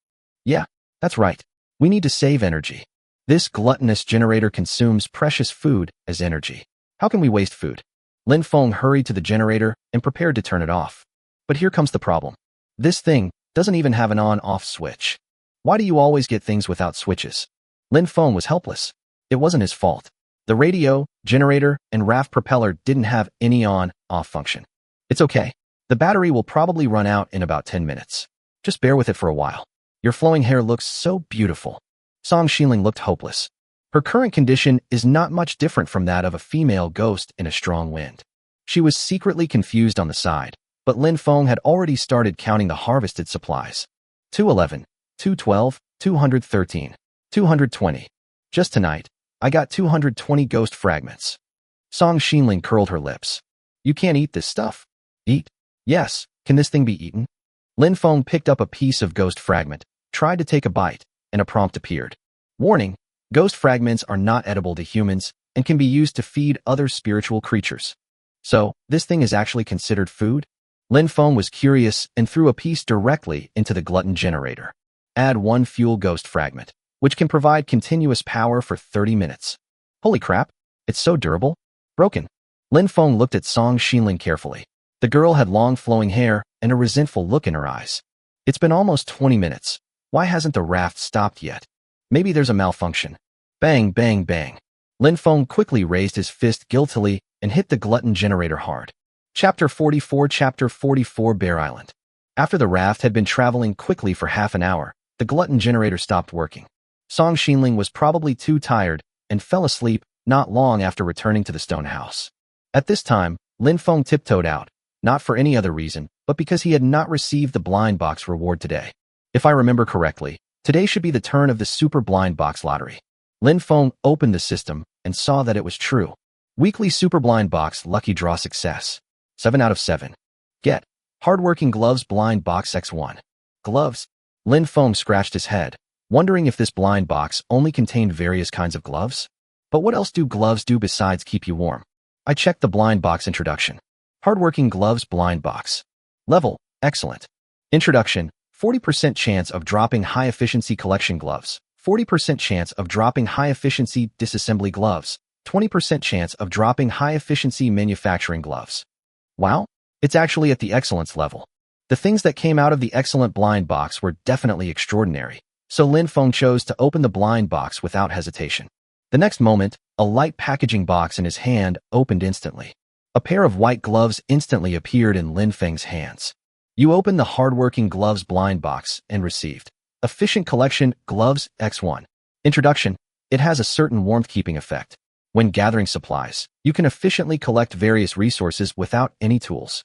Yeah, that's right. We need to save energy. This gluttonous generator consumes precious food as energy. How can we waste food? Lin Feng hurried to the generator and prepared to turn it off. But here comes the problem. This thing doesn't even have an on-off switch. Why do you always get things without switches? Lin Feng was helpless. It wasn't his fault. The radio, generator, and raft propeller didn't have any on-off function. It's okay. The battery will probably run out in about 10 minutes. Just bear with it for a while. Your flowing hair looks so beautiful. Song Xinling looked hopeless. Her current condition is not much different from that of a female ghost in a strong wind. She was secretly confused on the side, but Lin Feng had already started counting the harvested supplies. 211, 212, 213, 220. Just tonight, I got 220 ghost fragments. Song Xinling curled her lips. You can't eat this stuff. Eat? Yes, can this thing be eaten? Lin Feng picked up a piece of ghost fragment, tried to take a bite, and a prompt appeared. Warning, ghost fragments are not edible to humans and can be used to feed other spiritual creatures. So, this thing is actually considered food? Lin Feng was curious and threw a piece directly into the glutton generator. Add 1 fuel ghost fragment, which can provide continuous power for 30 minutes. Holy crap, it's so durable. Broken. Lin Feng looked at Song Xinling carefully. The girl had long flowing hair and a resentful look in her eyes. It's been almost 20 minutes. Why hasn't the raft stopped yet? Maybe there's a malfunction. Bang, bang, bang. Lin Feng quickly raised his fist guiltily and hit the glutton generator hard. Chapter 44 Bear Island. After the raft had been traveling quickly for half an hour, the glutton generator stopped working. Song Xinling was probably too tired and fell asleep not long after returning to the stone house. At this time, Lin Feng tiptoed out, not for any other reason, but because he had not received the blind box reward today. If I remember correctly, today should be the turn of the super blind box lottery. Lin Feng opened the system and saw that it was true. Weekly super blind box lucky draw success. 7 out of 7. Get. Hardworking gloves blind box X1. Gloves? Lin Feng scratched his head, wondering if this blind box only contained various kinds of gloves. But what else do gloves do besides keep you warm? I checked the blind box introduction. Hardworking gloves blind box. Level, excellent. Introduction, 40% chance of dropping high-efficiency collection gloves, 40% chance of dropping high-efficiency disassembly gloves, 20% chance of dropping high-efficiency manufacturing gloves. Wow, it's actually at the excellence level. The things that came out of the excellent blind box were definitely extraordinary, so Lin Feng chose to open the blind box without hesitation. The next moment, a light packaging box in his hand opened instantly. A pair of white gloves instantly appeared in Lin Feng's hands. You opened the hardworking gloves blind box and received Efficient Collection Gloves X1. Introduction. It has a certain warmth-keeping effect. When gathering supplies, you can efficiently collect various resources without any tools.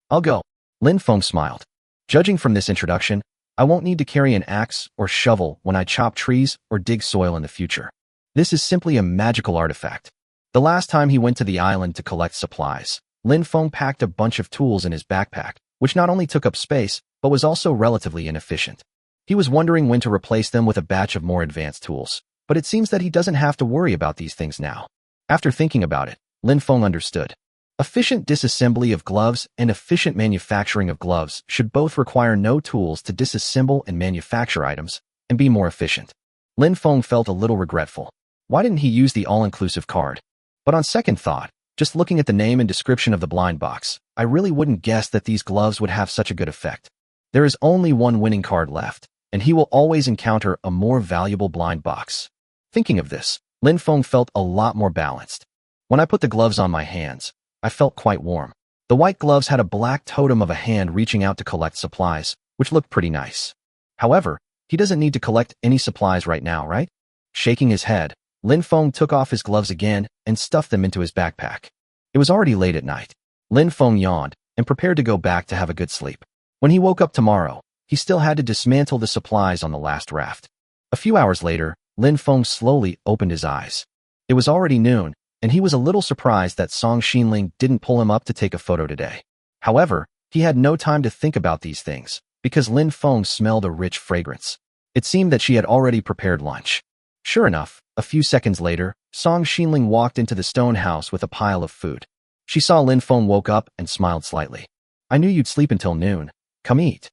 I'll go. Lin Feng smiled. Judging from this introduction, I won't need to carry an axe or shovel when I chop trees or dig soil in the future. This is simply a magical artifact. The last time he went to the island to collect supplies, Lin Feng packed a bunch of tools in his backpack, which not only took up space, but was also relatively inefficient. He was wondering when to replace them with a batch of more advanced tools, but it seems that he doesn't have to worry about these things now. After thinking about it, Lin Feng understood. Efficient disassembly of gloves and efficient manufacturing of gloves should both require no tools to disassemble and manufacture items, and be more efficient. Lin Feng felt a little regretful. Why didn't he use the all-inclusive card? But on second thought, just looking at the name and description of the blind box, I really wouldn't guess that these gloves would have such a good effect. There is only one winning card left, and he will always encounter a more valuable blind box. Thinking of this, Lin Feng felt a lot more balanced. When I put the gloves on my hands, I felt quite warm. The white gloves had a black totem of a hand reaching out to collect supplies, which looked pretty nice. However, he doesn't need to collect any supplies right now, right? Shaking his head, Lin Feng took off his gloves again and stuffed them into his backpack. It was already late at night. Lin Feng yawned and prepared to go back to have a good sleep. When he woke up tomorrow, he still had to dismantle the supplies on the last raft. A few hours later, Lin Feng slowly opened his eyes. It was already noon, and he was a little surprised that Song Xinling didn't pull him up to take a photo today. However, he had no time to think about these things, because Lin Feng smelled a rich fragrance. It seemed that she had already prepared lunch. Sure enough, a few seconds later, Song Xinling walked into the stone house with a pile of food. She saw Lin Feng woke up and smiled slightly. "I knew you'd sleep until noon. Come eat."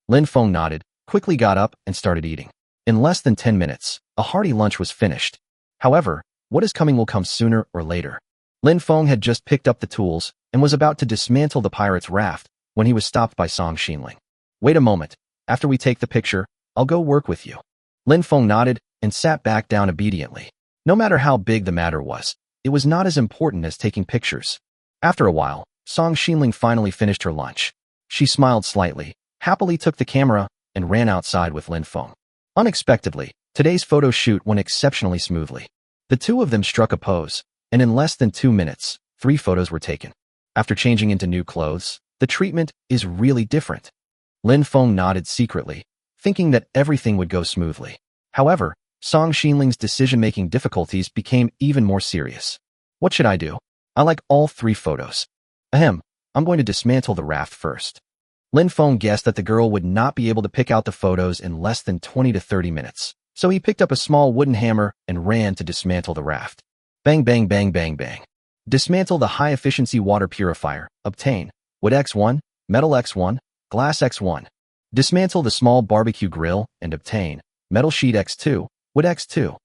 Lin Feng nodded, quickly got up and started eating. In less than 10 minutes, a hearty lunch was finished. However, what is coming will come sooner or later. Lin Feng had just picked up the tools and was about to dismantle the pirate's raft when he was stopped by Song Xinling. "Wait a moment. After we take the picture, I'll go work with you." Lin Feng nodded and sat back down obediently. No matter how big the matter was, it was not as important as taking pictures. After a while, Song Xinling finally finished her lunch. She smiled slightly, happily took the camera, and ran outside with Lin Feng. Unexpectedly, today's photo shoot went exceptionally smoothly. The two of them struck a pose, and in less than 2 minutes, 3 photos were taken. After changing into new clothes, the treatment is really different. Lin Feng nodded secretly, thinking that everything would go smoothly. However, Song Xinling's decision-making difficulties became even more serious. "What should I do? I like all 3 photos. I'm going to dismantle the raft first." Lin Feng guessed that the girl would not be able to pick out the photos in less than 20 to 30 minutes, so he picked up a small wooden hammer and ran to dismantle the raft. Bang bang bang bang bang. Dismantle the high-efficiency water purifier. Obtain wood X1, metal X1, glass X1. Dismantle the small barbecue grill and obtain metal sheet X2, wood X2.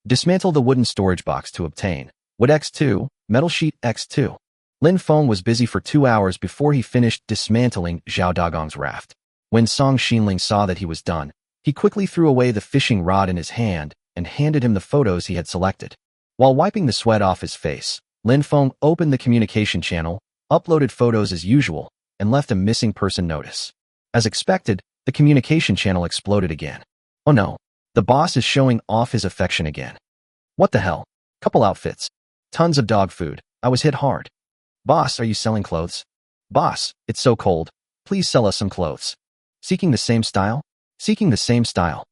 Dismantle the wooden storage box to obtain wood X2, metal sheet X2. Lin Feng was busy for 2 hours before he finished dismantling Zhao Dagong's raft. When Song Xinling saw that he was done, he quickly threw away the fishing rod in his hand and handed him the photos he had selected. While wiping the sweat off his face, Lin Feng opened the communication channel, uploaded photos as usual, and left a missing person notice. As expected, the communication channel exploded again. "Oh no, the boss is showing off his affection again. What the hell? Couple outfits. Tons of dog food. I was hit hard. Boss, are you selling clothes? Boss, it's so cold. Please sell us some clothes. Seeking the same style? Seeking the same style."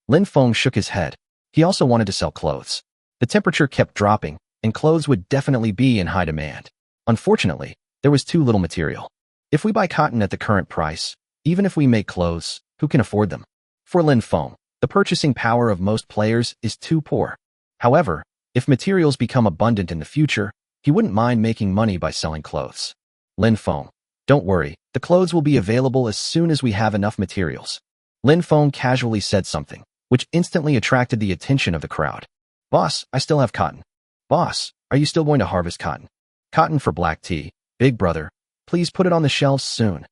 Lin Feng shook his head. He also wanted to sell clothes. The temperature kept dropping, and clothes would definitely be in high demand. Unfortunately, there was too little material. If we buy cotton at the current price, even if we make clothes, who can afford them? For Lin Feng, the purchasing power of most players is too poor. However, if materials become abundant in the future, he wouldn't mind making money by selling clothes. "Lin Feng, don't worry, the clothes will be available as soon as we have enough materials." Lin Feng casually said something, which instantly attracted the attention of the crowd. "Boss, I still have cotton." "Boss, are you still going to harvest cotton?" "Cotton for black tea. Big brother, please put it on the shelves soon."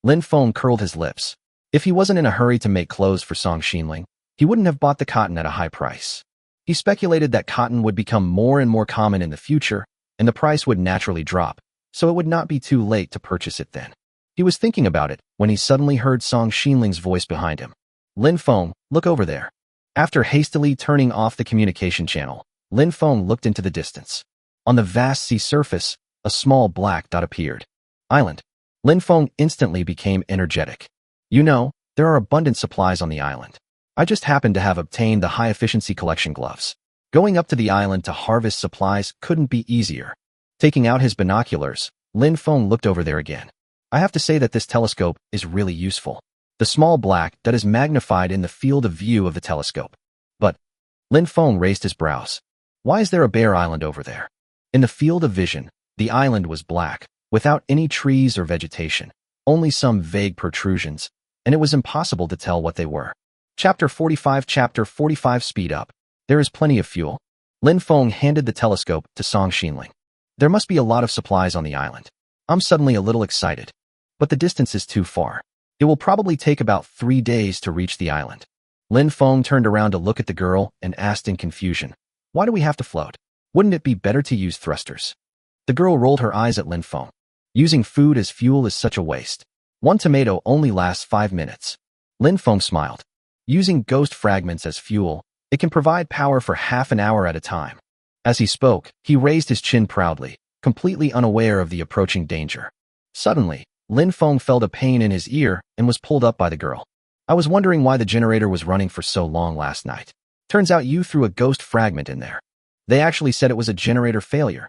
Lin Feng curled his lips. If he wasn't in a hurry to make clothes for Song Xinling, he wouldn't have bought the cotton at a high price. He speculated that cotton would become more and more common in the future, and the price would naturally drop, so it would not be too late to purchase it then. He was thinking about it when he suddenly heard Song Xinling's voice behind him. "Lin Feng, look over there." After hastily turning off the communication channel, Lin Feng looked into the distance. On the vast sea surface, a small black dot appeared. Island. Lin Feng instantly became energetic. "You know, there are abundant supplies on the island. I just happened to have obtained the high-efficiency collection gloves. Going up to the island to harvest supplies couldn't be easier." Taking out his binoculars, Lin Feng looked over there again. "I have to say that this telescope is really useful. The small black dot is magnified in the field of view of the telescope." "But," Lin Feng raised his brows, "why is there a bare island over there?" In the field of vision, the island was black, without any trees or vegetation, only some vague protrusions, and it was impossible to tell what they were. Chapter 45 Speed Up. There is plenty of fuel. Lin Feng handed the telescope to Song Xinling. "There must be a lot of supplies on the island." I'm suddenly a little excited. But the distance is too far. It will probably take about 3 days to reach the island. Lin Feng turned around to look at the girl and asked in confusion, "Why do we have to float? Wouldn't it be better to use thrusters?" The girl rolled her eyes at Lin Feng. "Using food as fuel is such a waste. 1 tomato only lasts 5 minutes." Lin Feng smiled. "Using ghost fragments as fuel It can provide power for half an hour at a time. As he spoke, he raised his chin proudly, completely unaware of the approaching danger. Suddenly, Lin Feng felt a pain in his ear and was pulled up by the girl. I was wondering why the generator was running for so long last night. Turns out you threw a ghost fragment in there. They actually said it was a generator failure.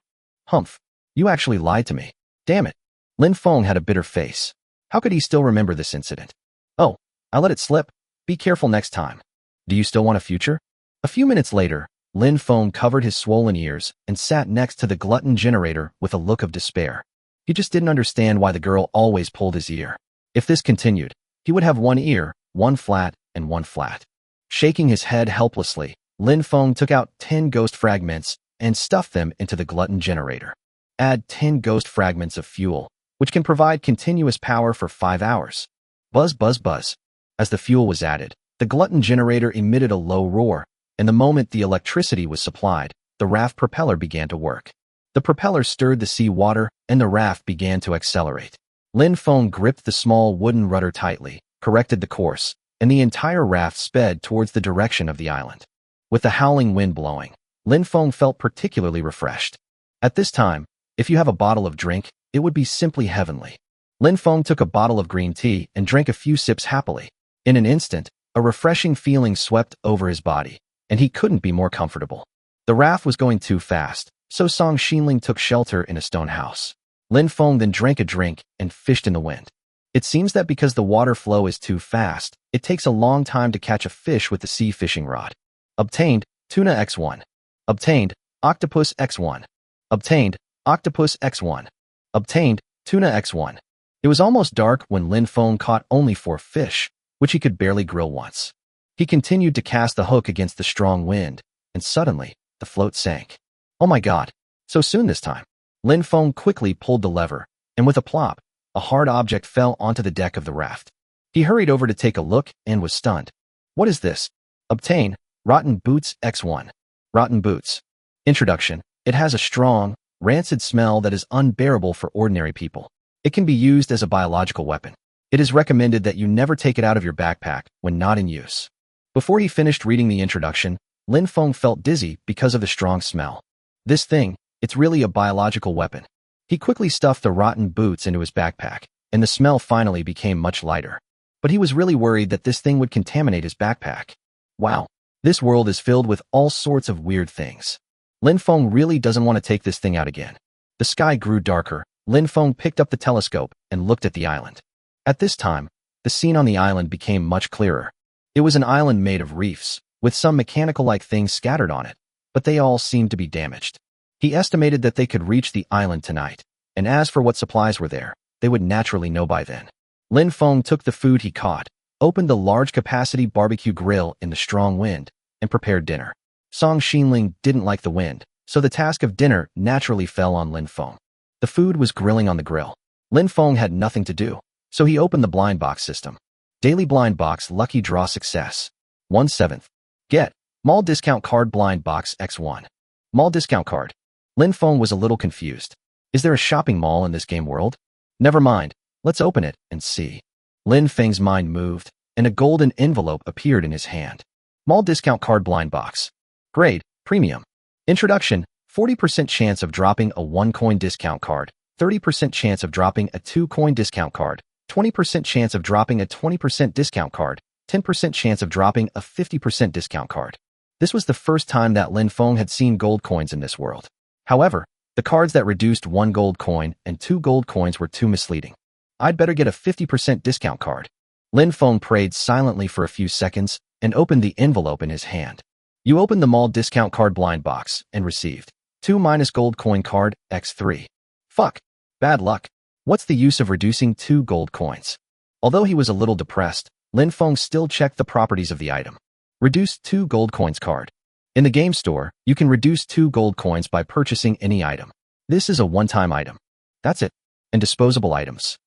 Humph. You actually lied to me. Damn it. Lin Feng had a bitter face. How could he still remember this incident? Oh, I let it slip. Be careful next time. Do you still want a future? A few minutes later, Lin Feng covered his swollen ears and sat next to the glutton generator with a look of despair. He just didn't understand why the girl always pulled his ear. If this continued, he would have one ear, one flat, and one flat. Shaking his head helplessly, Lin Feng took out 10 ghost fragments and stuffed them into the glutton generator. Add 10 ghost fragments of fuel, which can provide continuous power for 5 hours. Buzz, buzz, buzz. As the fuel was added, the glutton generator emitted a low roar, and the moment the electricity was supplied, the raft propeller began to work. The propeller stirred the sea water, and the raft began to accelerate. Lin Feng gripped the small wooden rudder tightly, corrected the course, and the entire raft sped towards the direction of the island. With the howling wind blowing, Lin Feng felt particularly refreshed. At this time, if you have a bottle of drink, it would be simply heavenly. Lin Feng took a bottle of green tea and drank a few sips happily. In an instant, a refreshing feeling swept over his body, and he couldn't be more comfortable. The raft was going too fast, so Song Xinling took shelter in a stone house. Lin Feng then drank a drink and fished in the wind. It seems that because the water flow is too fast, it takes a long time to catch a fish with the sea fishing rod. Obtained, tuna X1. Obtained, octopus X1. Obtained, octopus X1. Obtained, tuna X1. It was almost dark when Lin Feng caught only 4 fish, which he could barely grill once. He continued to cast the hook against the strong wind, and suddenly, the float sank. Oh my god, so soon this time. Lin Feng quickly pulled the lever, and with a plop, a hard object fell onto the deck of the raft. He hurried over to take a look and was stunned. What is this? Obtain, rotten boots X1. Rotten boots. Introduction. It has a strong, rancid smell that is unbearable for ordinary people. It can be used as a biological weapon. It is recommended that you never take it out of your backpack when not in use. Before he finished reading the introduction, Lin Feng felt dizzy because of the strong smell. This thing, it's really a biological weapon. He quickly stuffed the rotten boots into his backpack, and the smell finally became much lighter. But he was really worried that this thing would contaminate his backpack. Wow, this world is filled with all sorts of weird things. Lin Feng really doesn't want to take this thing out again. The sky grew darker. Lin Feng picked up the telescope and looked at the island. At this time, the scene on the island became much clearer. It was an island made of reefs, with some mechanical-like things scattered on it, but they all seemed to be damaged. He estimated that they could reach the island tonight, and as for what supplies were there, they would naturally know by then. Lin Feng took the food he caught, opened the large-capacity barbecue grill in the strong wind, and prepared dinner. Song Xinling didn't like the wind, so the task of dinner naturally fell on Lin Feng. The food was grilling on the grill. Lin Feng had nothing to do, so he opened the blind box system. Daily blind box lucky draw success. 1/7. Get, mall discount card blind box X1. Mall discount card. Lin Feng was a little confused. Is there a shopping mall in this game world? Never mind, let's open it and see. Lin Feng's mind moved, and a golden envelope appeared in his hand. Mall discount card blind box. Grade, premium. Introduction, 40% chance of dropping a 1-coin discount card, 30% chance of dropping a 2-coin discount card, 20% chance of dropping a 20% discount card, 10% chance of dropping a 50% discount card. This was the first time that Lin Feng had seen gold coins in this world. However, the cards that reduced 1 gold coin and 2 gold coins were too misleading. I'd better get a 50% discount card. Lin Feng prayed silently for a few seconds and opened the envelope in his hand. You opened the mall discount card blind box and received 2- gold coin card X3. Fuck. Bad luck. What's the use of reducing 2 gold coins? Although he was a little depressed, Lin Feng still checked the properties of the item. Reduce 2 gold coins card. In the game store, you can reduce 2 gold coins by purchasing any item. This is a one-time item. That's it. And disposable items.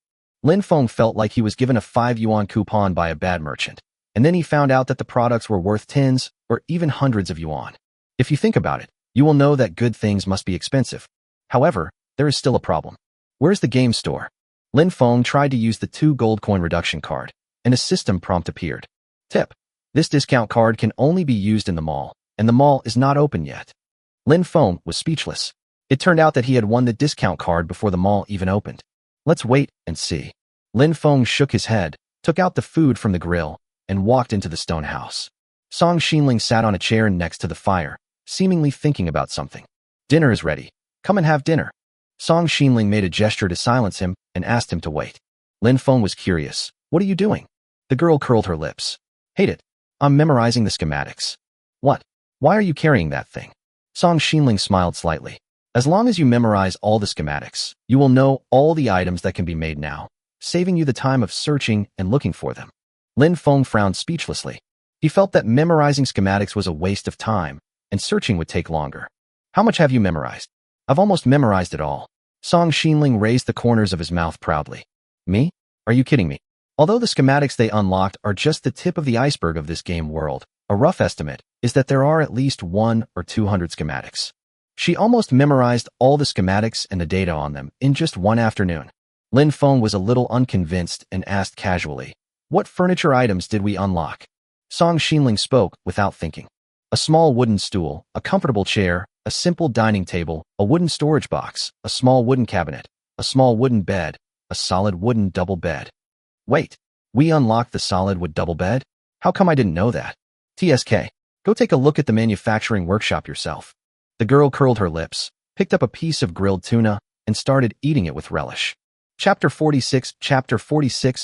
Lin Feng felt like he was given a 5 yuan coupon by a bad merchant, and then he found out that the products were worth tens or even hundreds of yuan. If you think about it, you will know that good things must be expensive. However, there is still a problem. Where's the game store? Lin Feng tried to use the 2 gold coin reduction card, and a system prompt appeared. Tip. This discount card can only be used in the mall, and the mall is not open yet. Lin Feng was speechless. It turned out that he had won the discount card before the mall even opened. Let's wait and see. Lin Feng shook his head, took out the food from the grill, and walked into the stone house. Song Xinling sat on a chair next to the fire, seemingly thinking about something. Dinner is ready. Come and have dinner. Song Xinling made a gesture to silence him and asked him to wait. Lin Feng was curious. What are you doing? The girl curled her lips. Hate it. I'm memorizing the schematics. What? Why are you carrying that thing? Song Xinling smiled slightly. As long as you memorize all the schematics, you will know all the items that can be made now, saving you the time of searching and looking for them. Lin Feng frowned speechlessly. He felt that memorizing schematics was a waste of time, and searching would take longer. How much have you memorized? I've almost memorized it all. Song Xinling raised the corners of his mouth proudly. Me? Are you kidding me? Although the schematics they unlocked are just the tip of the iceberg of this game world, a rough estimate is that there are at least 100 or 200 schematics. She almost memorized all the schematics and the data on them in just one afternoon. Lin Feng was a little unconvinced and asked casually, what furniture items did we unlock? Song Xinling spoke without thinking. A small wooden stool, a comfortable chair, a simple dining table, a wooden storage box, a small wooden cabinet, a small wooden bed, a solid wooden double bed. Wait, we unlocked the solid wood double bed? How come I didn't know that? TSK, go take a look at the manufacturing workshop yourself. The girl curled her lips, picked up a piece of grilled tuna, and started eating it with relish. Chapter 46,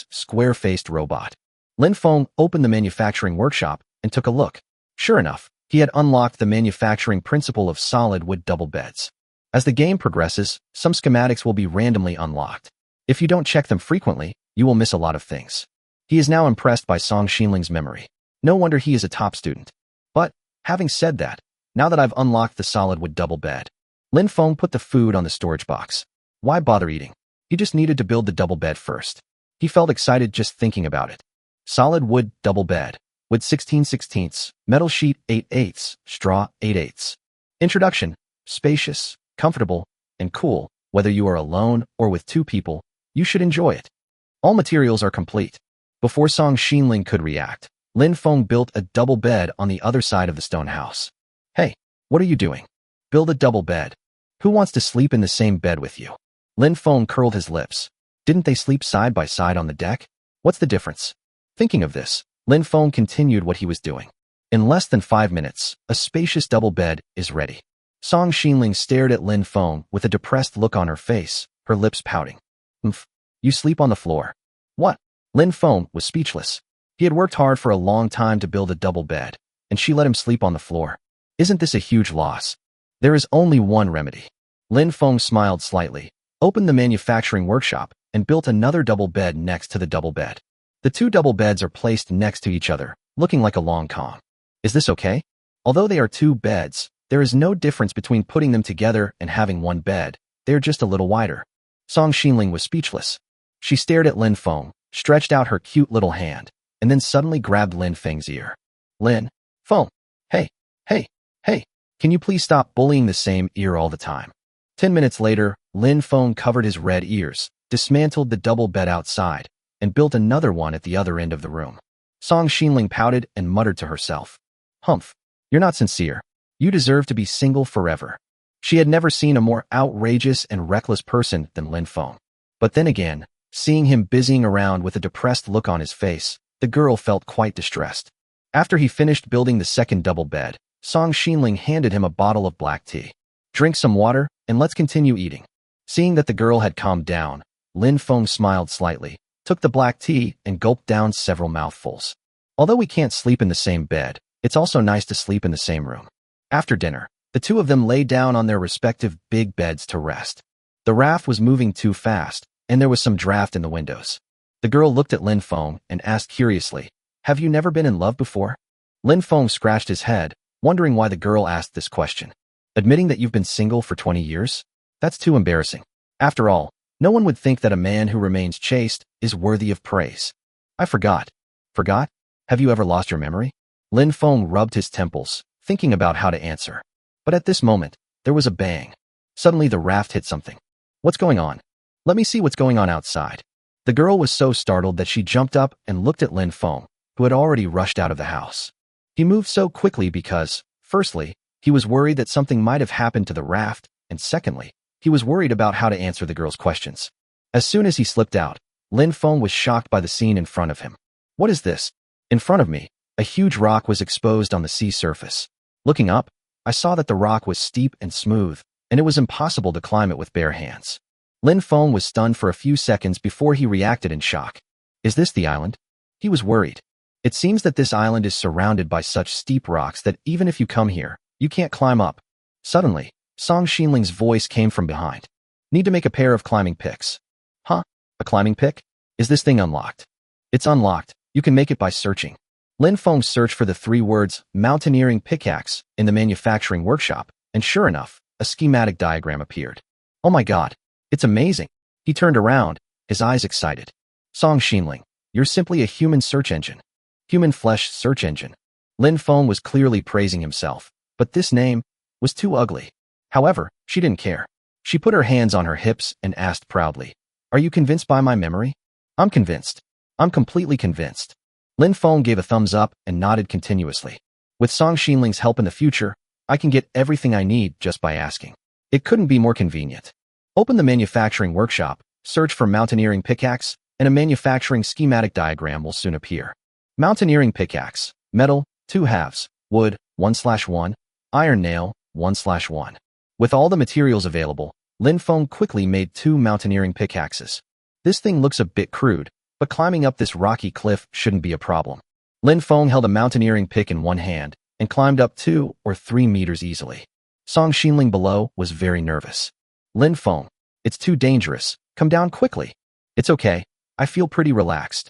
Square-Faced Robot. Lin Feng opened the manufacturing workshop and took a look. Sure enough, he had unlocked the manufacturing principle of solid wood double beds. As the game progresses, some schematics will be randomly unlocked. If you don't check them frequently, you will miss a lot of things. He is now impressed by Song Xinling's memory. No wonder he is a top student. But, having said that, now that I've unlocked the solid wood double bed, Lin Feng put the food on the storage box. Why bother eating? He just needed to build the double bed first. He felt excited just thinking about it. Solid wood double bed. Wood 16/16, metal sheet 8/8, straw 8/8. Introduction. Spacious, comfortable, and cool. Whether you are alone or with two people, you should enjoy it. All materials are complete. Before Song Xinling could react, Lin Feng built a double bed on the other side of the stone house. Hey, what are you doing? Build a double bed. Who wants to sleep in the same bed with you? Lin Feng curled his lips. Didn't they sleep side by side on the deck? What's the difference? Thinking of this, Lin Feng continued what he was doing. In less than 5 minutes, a spacious double bed is ready. Song Xinling stared at Lin Feng with a depressed look on her face, her lips pouting. You sleep on the floor. What? Lin Feng was speechless. He had worked hard for a long time to build a double bed, and she let him sleep on the floor. Isn't this a huge loss? There is only one remedy. Lin Feng smiled slightly, opened the manufacturing workshop, and built another double bed next to the double bed. The two double beds are placed next to each other, looking like a long cong. Is this okay? Although they are two beds, there is no difference between putting them together and having one bed. They are just a little wider. Song Xinling was speechless. She stared at Lin Feng, stretched out her cute little hand, and then suddenly grabbed Lin Feng's ear. Lin Feng, hey, can you please stop bullying the same ear all the time? 10 minutes later, Lin Feng covered his red ears, dismantled the double bed outside, and built another one at the other end of the room. Song Xinling pouted and muttered to herself. Humph, you're not sincere. You deserve to be single forever. She had never seen a more outrageous and reckless person than Lin Feng. But then again, seeing him busying around with a depressed look on his face, the girl felt quite distressed. After he finished building the second double bed, Song Xinling handed him a bottle of black tea. Drink some water, and let's continue eating. Seeing that the girl had calmed down, Lin Feng smiled slightly, took the black tea, and gulped down several mouthfuls. Although we can't sleep in the same bed, it's also nice to sleep in the same room. After dinner, the two of them lay down on their respective big beds to rest. The raft was moving too fast, and there was some draft in the windows. The girl looked at Lin Feng and asked curiously, "Have you never been in love before?" Lin Feng scratched his head, wondering why the girl asked this question. Admitting that you've been single for 20 years? That's too embarrassing. After all, no one would think that a man who remains chaste is worthy of praise. I forgot. Forgot? Have you ever lost your memory? Lin Feng rubbed his temples, thinking about how to answer. But at this moment, there was a bang. Suddenly the raft hit something. What's going on? Let me see what's going on outside. The girl was so startled that she jumped up and looked at Lin Feng, who had already rushed out of the house. He moved so quickly because, firstly, he was worried that something might have happened to the raft, and secondly, he was worried about how to answer the girl's questions. As soon as he slipped out, Lin Feng was shocked by the scene in front of him. What is this? In front of me, a huge rock was exposed on the sea surface. Looking up, I saw that the rock was steep and smooth, and it was impossible to climb it with bare hands. Lin Feng was stunned for a few seconds before he reacted in shock. Is this the island? He was worried. It seems that this island is surrounded by such steep rocks that even if you come here, you can't climb up. Suddenly, Song Xinling's voice came from behind. Need to make a pair of climbing picks. Huh? A climbing pick? Is this thing unlocked? It's unlocked. You can make it by searching. Lin Feng searched for the 3 words, mountaineering pickaxe, in the manufacturing workshop, and sure enough, a schematic diagram appeared. Oh my god, it's amazing. He turned around, his eyes excited. Song Xinling, you're simply a human search engine. Human flesh search engine. Lin Feng was clearly praising himself, but this name was too ugly. However, she didn't care. She put her hands on her hips and asked proudly, Are you convinced by my memory? I'm convinced. I'm completely convinced. Lin Feng gave a thumbs up and nodded continuously. With Song Xinling's help in the future, I can get everything I need just by asking. It couldn't be more convenient. Open the manufacturing workshop, search for mountaineering pickaxe, and a manufacturing schematic diagram will soon appear. Mountaineering pickaxe, metal, 2 halves, wood, 1/1, iron nail, 1/1. With all the materials available, Lin Feng quickly made 2 mountaineering pickaxes. This thing looks a bit crude, but climbing up this rocky cliff shouldn't be a problem. Lin Feng held a mountaineering pick in one hand and climbed up 2 or 3 meters easily. Song Xinling below was very nervous. Lin Feng, it's too dangerous. Come down quickly. It's okay. I feel pretty relaxed.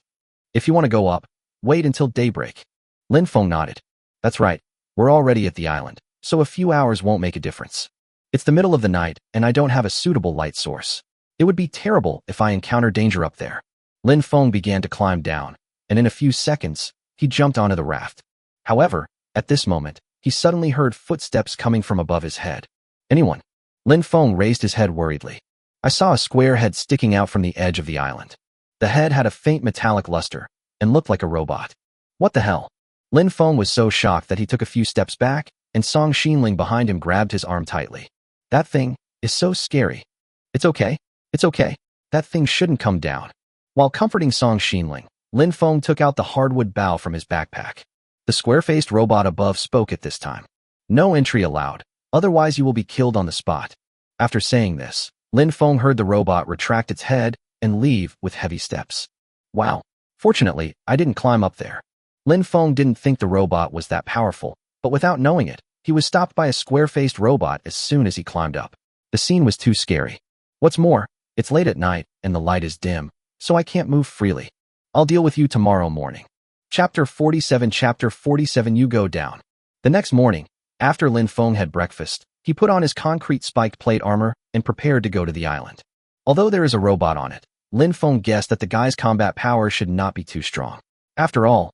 If you want to go up, wait until daybreak. Lin Feng nodded. That's right. We're already at the island, so a few hours won't make a difference. It's the middle of the night, and I don't have a suitable light source. It would be terrible if I encounter danger up there. Lin Feng began to climb down, and in a few seconds, he jumped onto the raft. However, at this moment, he suddenly heard footsteps coming from above his head. Anyone? Lin Feng raised his head worriedly. I saw a square head sticking out from the edge of the island. The head had a faint metallic luster and looked like a robot. What the hell? Lin Feng was so shocked that he took a few steps back, and Song Xinling behind him grabbed his arm tightly. That thing is so scary. It's okay. It's okay. That thing shouldn't come down. While comforting Song Xinling, Lin Feng took out the hardwood bow from his backpack. The square-faced robot above spoke at this time. No entry allowed, otherwise you will be killed on the spot. After saying this, Lin Feng heard the robot retract its head and leave with heavy steps. Wow. Fortunately, I didn't climb up there. Lin Feng didn't think the robot was that powerful, but without knowing it, he was stopped by a square-faced robot as soon as he climbed up. The scene was too scary. What's more, it's late at night and the light is dim, so I can't move freely. I'll deal with you tomorrow morning. Chapter 47 You go down. The next morning, after Lin Feng had breakfast, he put on his concrete spiked plate armor and prepared to go to the island. Although there is a robot on it, Lin Feng guessed that the guy's combat power should not be too strong. After all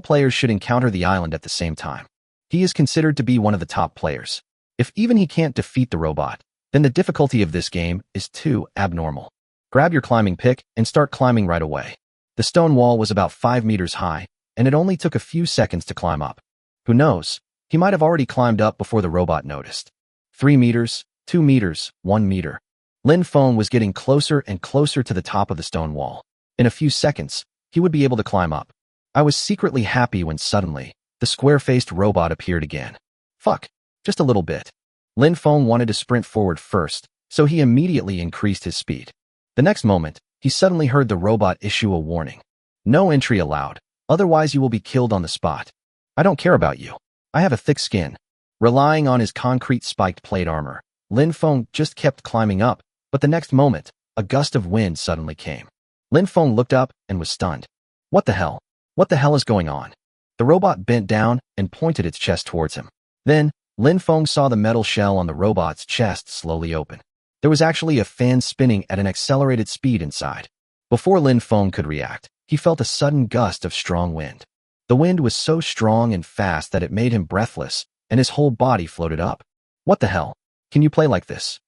players should encounter the island at the same time. He is considered to be one of the top players. If even he can't defeat the robot, then the difficulty of this game is too abnormal. Grab your climbing pick and start climbing right away. The stone wall was about 5 meters high, and it only took a few seconds to climb up. Who knows? He might have already climbed up before the robot noticed. 3 meters, 2 meters, 1 meter. Lin Feng was getting closer and closer to the top of the stone wall. In a few seconds, he would be able to climb up. I was secretly happy when suddenly, the square-faced robot appeared again. Fuck, just a little bit. Lin Feng wanted to sprint forward first, so he immediately increased his speed. The next moment, he suddenly heard the robot issue a warning. No entry allowed, otherwise you will be killed on the spot. I don't care about you. I have a thick skin. Relying on his concrete spiked plate armor, Lin Feng just kept climbing up, but the next moment, a gust of wind suddenly came. Lin Feng looked up and was stunned. What the hell? What the hell is going on? The robot bent down and pointed its chest towards him. Then, Lin Feng saw the metal shell on the robot's chest slowly open. There was actually a fan spinning at an accelerated speed inside. Before Lin Feng could react, he felt a sudden gust of strong wind. The wind was so strong and fast that it made him breathless, and his whole body floated up. What the hell? Can you play like this?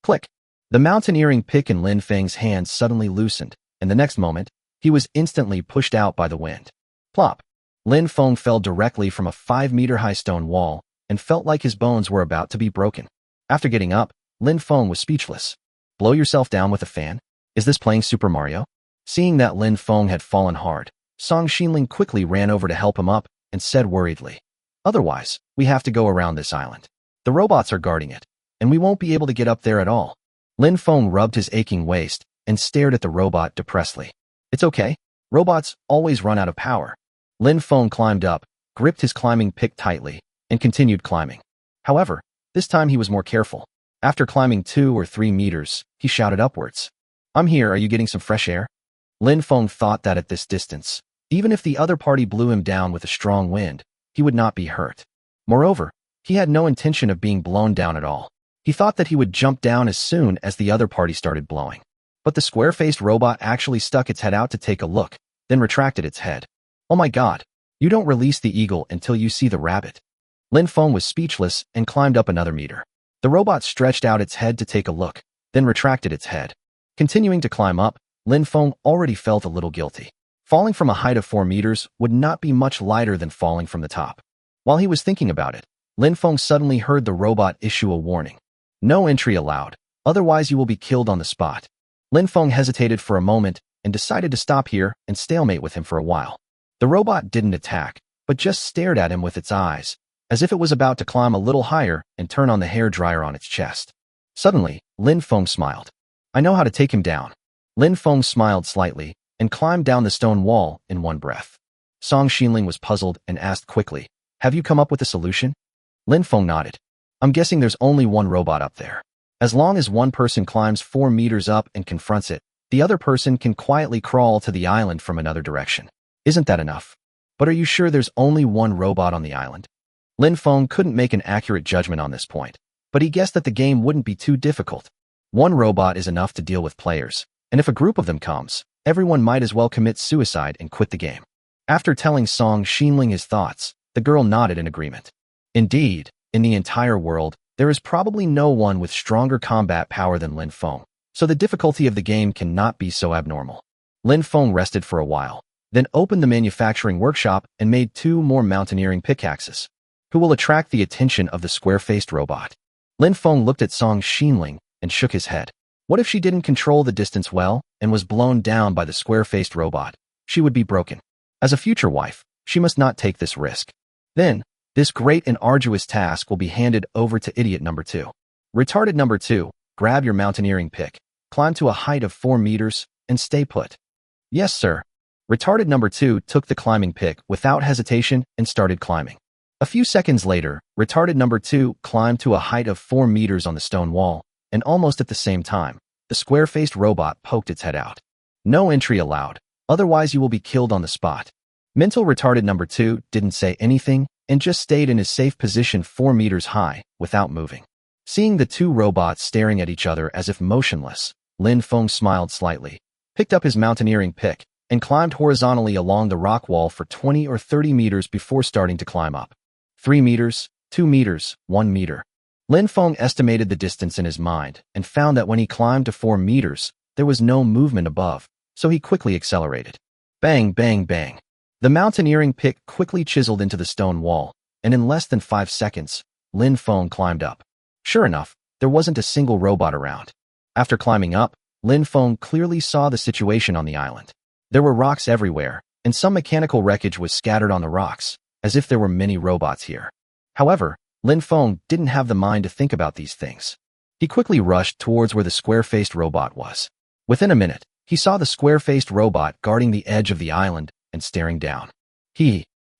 Click. The mountaineering pick in Lin Feng's hand suddenly loosened, and the next moment, he was instantly pushed out by the wind. Plop. Lin Feng fell directly from a 5-meter-high stone wall and felt like his bones were about to be broken. After getting up, Lin Feng was speechless. Blow yourself down with a fan? Is this playing Super Mario? Seeing that Lin Feng had fallen hard, Song Xinling quickly ran over to help him up and said worriedly, "Otherwise, we have to go around this island. The robots are guarding it, and we won't be able to get up there at all." Lin Feng rubbed his aching waist and stared at the robot depressedly. "It's okay. Robots always run out of power." Lin Feng climbed up, gripped his climbing pick tightly, and continued climbing. However, this time he was more careful. After climbing 2 or 3 meters, he shouted upwards, "I'm here, are you getting some fresh air?" Lin Feng thought that at this distance, even if the other party blew him down with a strong wind, he would not be hurt. Moreover, he had no intention of being blown down at all. He thought that he would jump down as soon as the other party started blowing. But the square-faced robot actually stuck its head out to take a look, then retracted its head. "Oh my god, you don't release the eagle until you see the rabbit." Lin Feng was speechless and climbed up another meter. The robot stretched out its head to take a look, then retracted its head. Continuing to climb up, Lin Feng already felt a little guilty. Falling from a height of 4 meters would not be much lighter than falling from the top. While he was thinking about it, Lin Feng suddenly heard the robot issue a warning. "No entry allowed, otherwise you will be killed on the spot." Lin Feng hesitated for a moment and decided to stop here and stalemate with him for a while. The robot didn't attack, but just stared at him with its eyes, as if it was about to climb a little higher and turn on the hairdryer on its chest. Suddenly, Lin Feng smiled. "I know how to take him down." Lin Feng smiled slightly and climbed down the stone wall in one breath. Song Xinling was puzzled and asked quickly, "Have you come up with a solution?" Lin Feng nodded. "I'm guessing there's only one robot up there. As long as one person climbs 4 meters up and confronts it, the other person can quietly crawl to the island from another direction. Isn't that enough? But are you sure there's only one robot on the island?" Lin Feng couldn't make an accurate judgment on this point, but he guessed that the game wouldn't be too difficult. One robot is enough to deal with players, and if a group of them comes, everyone might as well commit suicide and quit the game. After telling Song Xinling his thoughts, the girl nodded in agreement. Indeed, in the entire world, there is probably no one with stronger combat power than Lin Feng, so the difficulty of the game cannot be so abnormal. Lin Feng rested for a while, then opened the manufacturing workshop and made 2 more mountaineering pickaxes. Who will attract the attention of the square-faced robot? Lin Feng looked at Song Xinling and shook his head. What if she didn't control the distance well and was blown down by the square-faced robot? She would be broken. As a future wife, she must not take this risk. Then, this great and arduous task will be handed over to idiot number 2. Retarded number 2, grab your mountaineering pick, climb to a height of 4 meters, and stay put. Yes, sir. Retarded number 2 took the climbing pick without hesitation and started climbing. A few seconds later, retarded number 2 climbed to a height of 4 meters on the stone wall, and almost at the same time, the square-faced robot poked its head out. "No entry allowed, otherwise you will be killed on the spot." Mental retarded number 2 didn't say anything and just stayed in his safe position 4 meters high, without moving. Seeing the 2 robots staring at each other as if motionless, Lin Feng smiled slightly, picked up his mountaineering pick, and climbed horizontally along the rock wall for 20 or 30 meters before starting to climb up. 3 meters, 2 meters, 1 meter. Lin Feng estimated the distance in his mind and found that when he climbed to 4 meters, there was no movement above, so he quickly accelerated. Bang, bang, bang. The mountaineering pick quickly chiseled into the stone wall, and in less than 5 seconds, Lin Feng climbed up. Sure enough, there wasn't a single robot around. After climbing up, Lin Feng clearly saw the situation on the island. There were rocks everywhere, and some mechanical wreckage was scattered on the rocks, as if there were many robots here. However, Lin Feng didn't have the mind to think about these things. He quickly rushed towards where the square-faced robot was. Within a minute, he saw the square-faced robot guarding the edge of the island and staring down.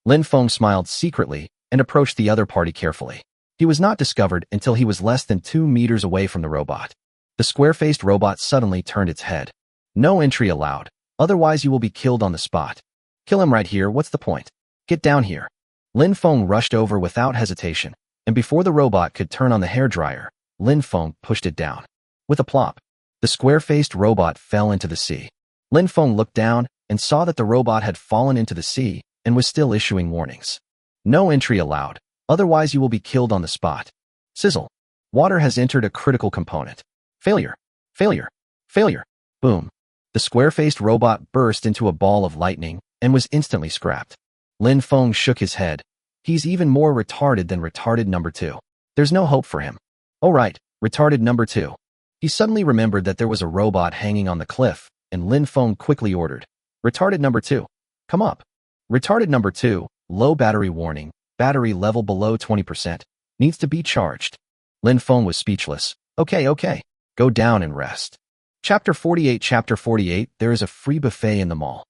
Lin Feng smiled secretly and approached the other party carefully. He was not discovered until he was less than 2 meters away from the robot. The square-faced robot suddenly turned its head. "No entry allowed, otherwise you will be killed on the spot." "Kill him right here, what's the point? Get down here." Lin Feng rushed over without hesitation, and before the robot could turn on the hairdryer, Lin Feng pushed it down. With a plop, the square-faced robot fell into the sea. Lin Feng looked down and saw that the robot had fallen into the sea and was still issuing warnings. "No entry allowed, otherwise you will be killed on the spot." Sizzle. Water has entered a critical component. Failure. Failure. Failure. Boom. The square-faced robot burst into a ball of lightning and was instantly scrapped. Lin Feng shook his head. He's even more retarded than retarded number 2. There's no hope for him. Oh right, retarded number 2. He suddenly remembered that there was a robot hanging on the cliff, and Lin Feng quickly ordered, "Retarded number 2, come up." Retarded number 2, low battery warning, battery level below 20%, needs to be charged. Lin Feng was speechless. Okay, go down and rest. Chapter 48. There is a free buffet in the mall.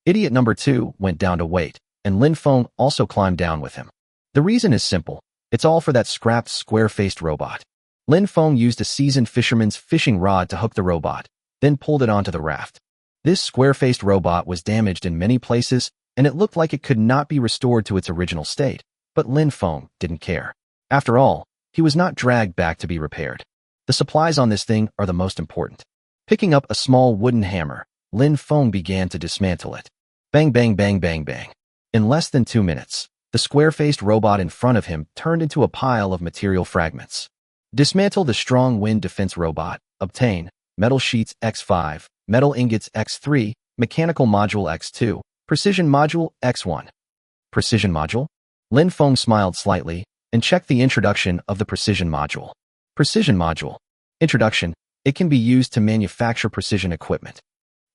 Idiot number 2 went down to wait, and Lin Feng also climbed down with him. The reason is simple. It's all for that scrapped square-faced robot. Lin Feng used a seasoned fisherman's fishing rod to hook the robot, then pulled it onto the raft. This square-faced robot was damaged in many places, and it looked like it could not be restored to its original state, but Lin Feng didn't care. After all, he was not dragged back to be repaired. The supplies on this thing are the most important. Picking up a small wooden hammer, Lin Feng began to dismantle it. Bang, bang, bang, bang, bang. In less than 2 minutes, the square-faced robot in front of him turned into a pile of material fragments. Dismantle the strong wind defense robot. Obtain metal sheets X5, metal ingots X3, mechanical module X2, precision module X1. Precision module? Lin Feng smiled slightly and checked the introduction of the precision module. Precision module. Introduction. It can be used to manufacture precision equipment.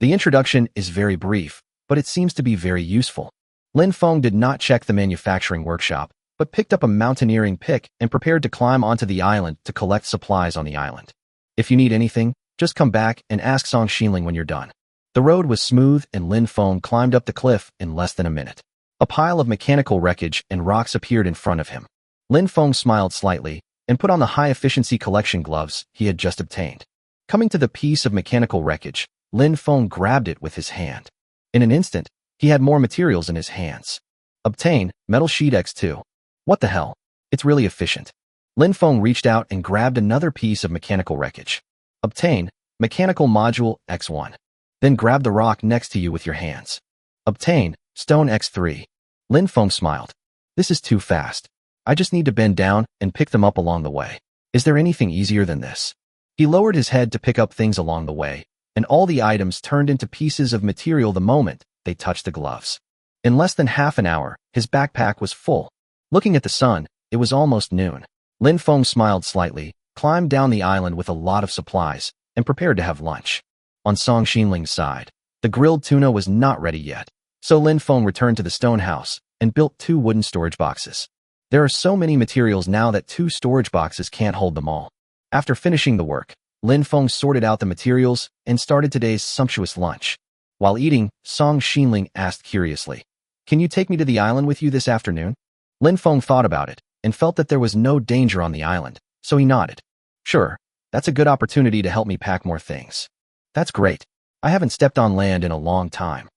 The introduction is very brief, but it seems to be very useful. Lin Feng did not check the manufacturing workshop, but picked up a mountaineering pick and prepared to climb onto the island to collect supplies on the island. If you need anything, just come back and ask Song Xinling when you're done. The road was smooth and Lin Feng climbed up the cliff in less than a minute. A pile of mechanical wreckage and rocks appeared in front of him. Lin Feng smiled slightly and put on the high-efficiency collection gloves he had just obtained. Coming to the piece of mechanical wreckage, Lin Feng grabbed it with his hand. In an instant, he had more materials in his hands. Obtain metal sheet X2. What the hell? It's really efficient. Lin Feng reached out and grabbed another piece of mechanical wreckage. Obtain mechanical module X1. Then grab the rock next to you with your hands. Obtain stone X3. Lin Feng smiled. This is too fast. I just need to bend down and pick them up along the way. Is there anything easier than this? He lowered his head to pick up things along the way, and all the items turned into pieces of material the moment they touched the gloves. In less than half an hour, his backpack was full. Looking at the sun, it was almost noon. Lin Feng smiled slightly, climbed down the island with a lot of supplies, and prepared to have lunch. On Song Xinling's side, the grilled tuna was not ready yet, so Lin Feng returned to the stone house and built 2 wooden storage boxes. There are so many materials now that 2 storage boxes can't hold them all. After finishing the work, Lin Feng sorted out the materials and started today's sumptuous lunch. While eating, Song Xinling asked curiously, "Can you take me to the island with you this afternoon?" Lin Feng thought about it and felt that there was no danger on the island, so he nodded. "Sure, that's a good opportunity to help me pack more things." "That's great. I haven't stepped on land in a long time."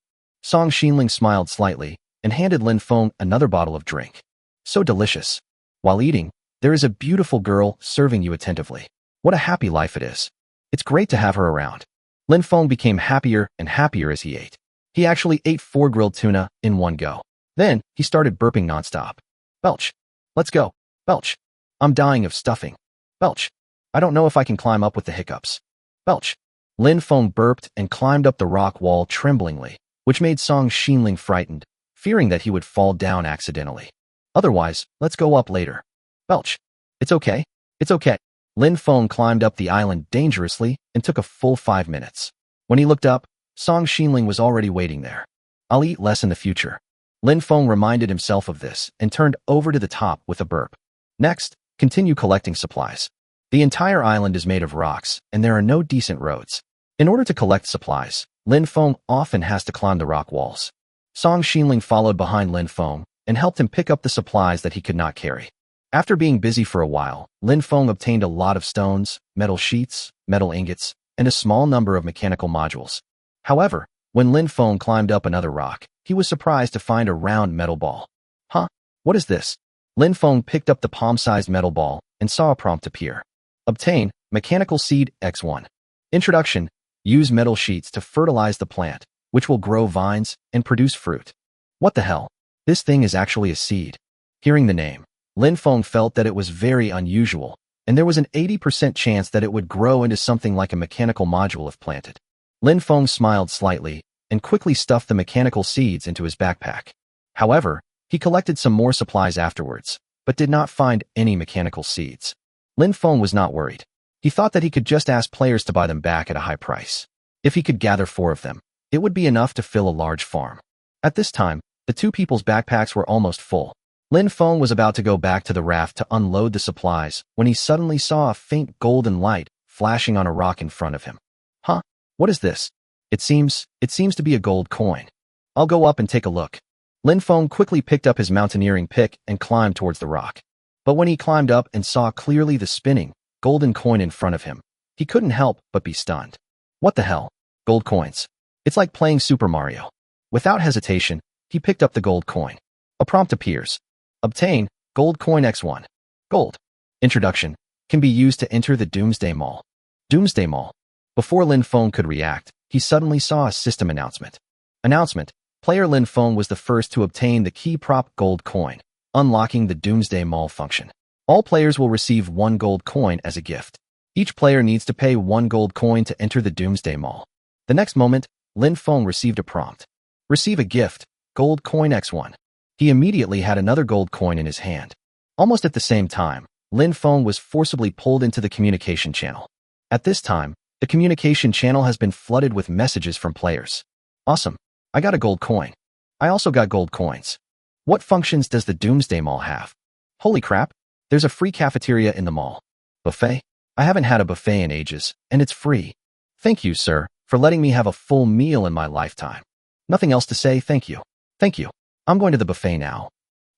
Song Xinling smiled slightly and handed Lin Feng another bottle of drink. "So delicious." While eating, there is a beautiful girl serving you attentively. What a happy life it is. It's great to have her around. Lin Feng became happier and happier as he ate. He actually ate 4 grilled tuna in one go. Then, he started burping nonstop. Belch. Let's go. Belch. I'm dying of stuffing. Belch. I don't know if I can climb up with the hiccups. Belch. Lin Feng burped and climbed up the rock wall tremblingly, which made Song Xinling frightened, fearing that he would fall down accidentally. Otherwise, let's go up later. Belch. It's okay. It's okay. Lin Feng climbed up the island dangerously and took a full 5 minutes. When he looked up, Song Xinling was already waiting there. I'll eat less in the future. Lin Feng reminded himself of this and turned over to the top with a burp. Next, continue collecting supplies. The entire island is made of rocks, and there are no decent roads. In order to collect supplies, Lin Feng often has to climb the rock walls. Song Xinling followed behind Lin Feng and helped him pick up the supplies that he could not carry. After being busy for a while, Lin Feng obtained a lot of stones, metal sheets, metal ingots, and a small number of mechanical modules. However, when Lin Feng climbed up another rock, he was surprised to find a round metal ball. Huh? What is this? Lin Feng picked up the palm-sized metal ball and saw a prompt appear. Obtain mechanical seed X1. Introduction. Use metal sheets to fertilize the plant, which will grow vines and produce fruit. What the hell? This thing is actually a seed. Hearing the name, Lin Feng felt that it was very unusual, and there was an 80% chance that it would grow into something like a mechanical module if planted. Lin Feng smiled slightly and quickly stuffed the mechanical seeds into his backpack. However, He collected some more supplies afterwards, but did not find any mechanical seeds. Lin Feng was not worried. He thought that he could just ask players to buy them back at a high price. If he could gather 4 of them, it would be enough to fill a large farm. At this time, the 2 people's backpacks were almost full. Lin Feng was about to go back to the raft to unload the supplies when he suddenly saw a faint golden light flashing on a rock in front of him. Huh? What is this? It seems to be a gold coin. I'll go up and take a look. Lin Feng quickly picked up his mountaineering pick and climbed towards the rock. But when he climbed up and saw clearly the spinning, golden coin in front of him, he couldn't help but be stunned. What the hell? Gold coins. It's like playing Super Mario. Without hesitation, he picked up the gold coin. A prompt appears. Obtain gold coin X1. Gold. Introduction. Can be used to enter the Doomsday Mall. Doomsday Mall. Before Lin Feng could react, he suddenly saw a system announcement. Announcement. Player Lin Feng was the first to obtain the key prop gold coin, unlocking the Doomsday Mall function. All players will receive 1 gold coin as a gift. Each player needs to pay 1 gold coin to enter the Doomsday Mall. The next moment, Lin Feng received a prompt. Receive a gift, gold coin X1. He immediately had another gold coin in his hand. Almost at the same time, Lin Feng was forcibly pulled into the communication channel. At this time, the communication channel has been flooded with messages from players. Awesome. I got a gold coin. I also got gold coins. What functions does the Doomsday Mall have? Holy crap. There's a free cafeteria in the mall. Buffet? I haven't had a buffet in ages, and it's free. Thank you, sir, for letting me have a full meal in my lifetime. Nothing else to say, thank you. Thank you. I'm going to the buffet now.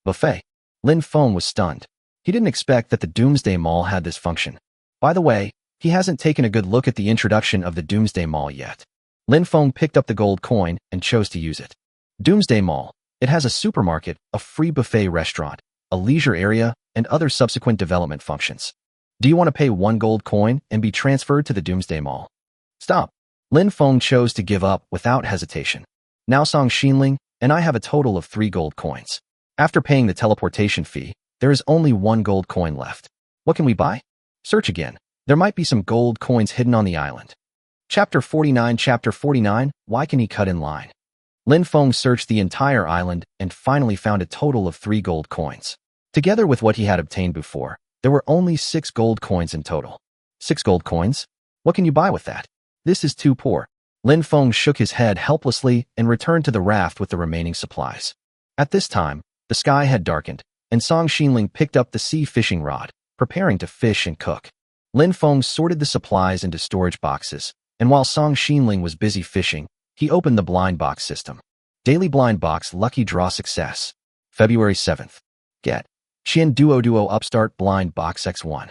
Buffet. Lin Feng was stunned. He didn't expect that the Doomsday Mall had this function. By the way, he hasn't taken a good look at the introduction of the Doomsday Mall yet. Lin Feng picked up the gold coin and chose to use it. Doomsday Mall. It has a supermarket, a free buffet restaurant, a leisure area, and other subsequent development functions. Do you want to pay 1 gold coin and be transferred to the Doomsday Mall? Stop. Lin Feng chose to give up without hesitation. Now Song Xinling and I have a total of 3 gold coins. After paying the teleportation fee, there is only 1 gold coin left. What can we buy? Search again. There might be some gold coins hidden on the island. Chapter 49. Why can he cut in line? Lin Feng searched the entire island and finally found a total of 3 gold coins. Together with what he had obtained before, there were only 6 gold coins in total. 6 gold coins? What can you buy with that? This is too poor. Lin Feng shook his head helplessly and returned to the raft with the remaining supplies. At this time, the sky had darkened, and Song Xinling picked up the sea fishing rod, preparing to fish and cook. Lin Feng sorted the supplies into storage boxes, and while Song Xinling was busy fishing, he opened the blind box system. Daily blind box lucky draw success. February 7th. Get. Qian Duo Upstart Blind Box X1.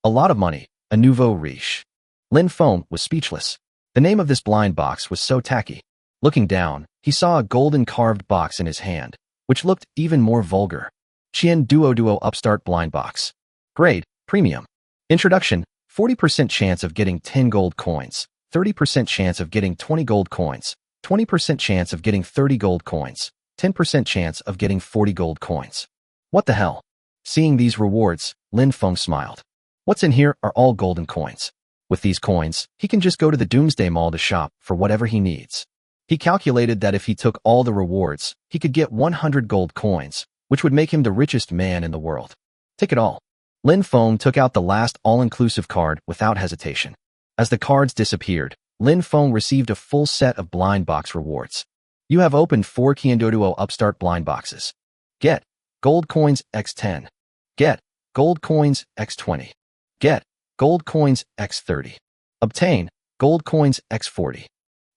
A lot of money, a nouveau riche. Lin Feng was speechless. The name of this blind box was so tacky. Looking down, he saw a golden carved box in his hand, which looked even more vulgar. Qian Duo Upstart Blind Box. Grade, Premium. Introduction, 40% chance of getting 10 gold coins, 30% chance of getting 20 gold coins, 20% chance of getting 30 gold coins, 10% chance of getting 40 gold coins. What the hell? Seeing these rewards, Lin Feng smiled. What's in here are all golden coins. With these coins, he can just go to the Doomsday Mall to shop for whatever he needs. He calculated that if he took all the rewards, he could get 100 gold coins, which would make him the richest man in the world. Take it all. Lin Feng took out the last all-inclusive card without hesitation. As the cards disappeared, Lin Feng received a full set of blind box rewards. You have opened 4 Qianduo Upstart blind boxes. Get gold coins X10. Get gold coins X20. Get gold coins X30. Obtain gold coins X40.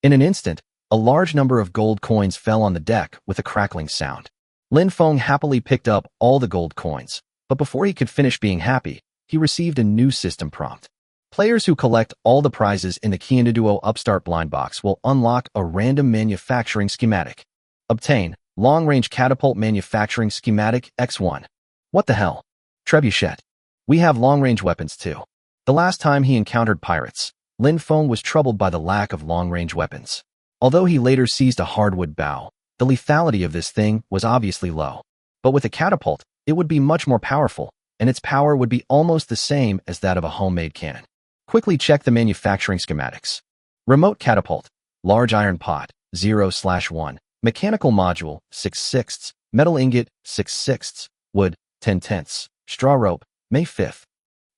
In an instant, a large number of gold coins fell on the deck with a crackling sound. Lin Feng happily picked up all the gold coins, but before he could finish being happy, he received a new system prompt. Players who collect all the prizes in the Qianduo Upstart blind box will unlock a random manufacturing schematic. Obtain long-range catapult manufacturing schematic X1. What the hell? Trebuchet. We have long-range weapons too. The last time he encountered pirates, Lin Feng was troubled by the lack of long-range weapons. Although he later seized a hardwood bow, the lethality of this thing was obviously low. But with a catapult, it would be much more powerful, and its power would be almost the same as that of a homemade cannon. Quickly check the manufacturing schematics. Remote catapult, large iron pot, 0/1, mechanical module, 6/6, Metal ingot, 6/6, wood, 10/10, straw rope, May 5th.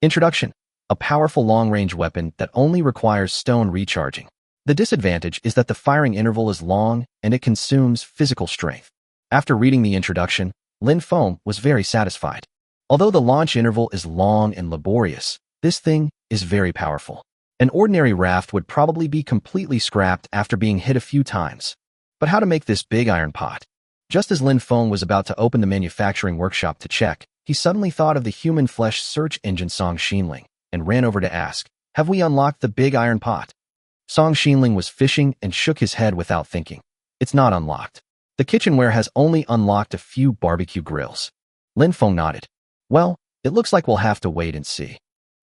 Introduction. A powerful long-range weapon that only requires stone recharging. The disadvantage is that the firing interval is long and it consumes physical strength. After reading the introduction, Lin Feng was very satisfied. Although the launch interval is long and laborious, this thing is very powerful. An ordinary raft would probably be completely scrapped after being hit a few times. But how to make this big iron pot? Just as Lin Feng was about to open the manufacturing workshop to check, he suddenly thought of the human flesh search engine Song Xinling and ran over to ask, "Have we unlocked the big iron pot?" Song Xinling was fishing and shook his head without thinking. "It's not unlocked. The kitchenware has only unlocked a few barbecue grills." Lin Feng nodded. "Well, it looks like we'll have to wait and see."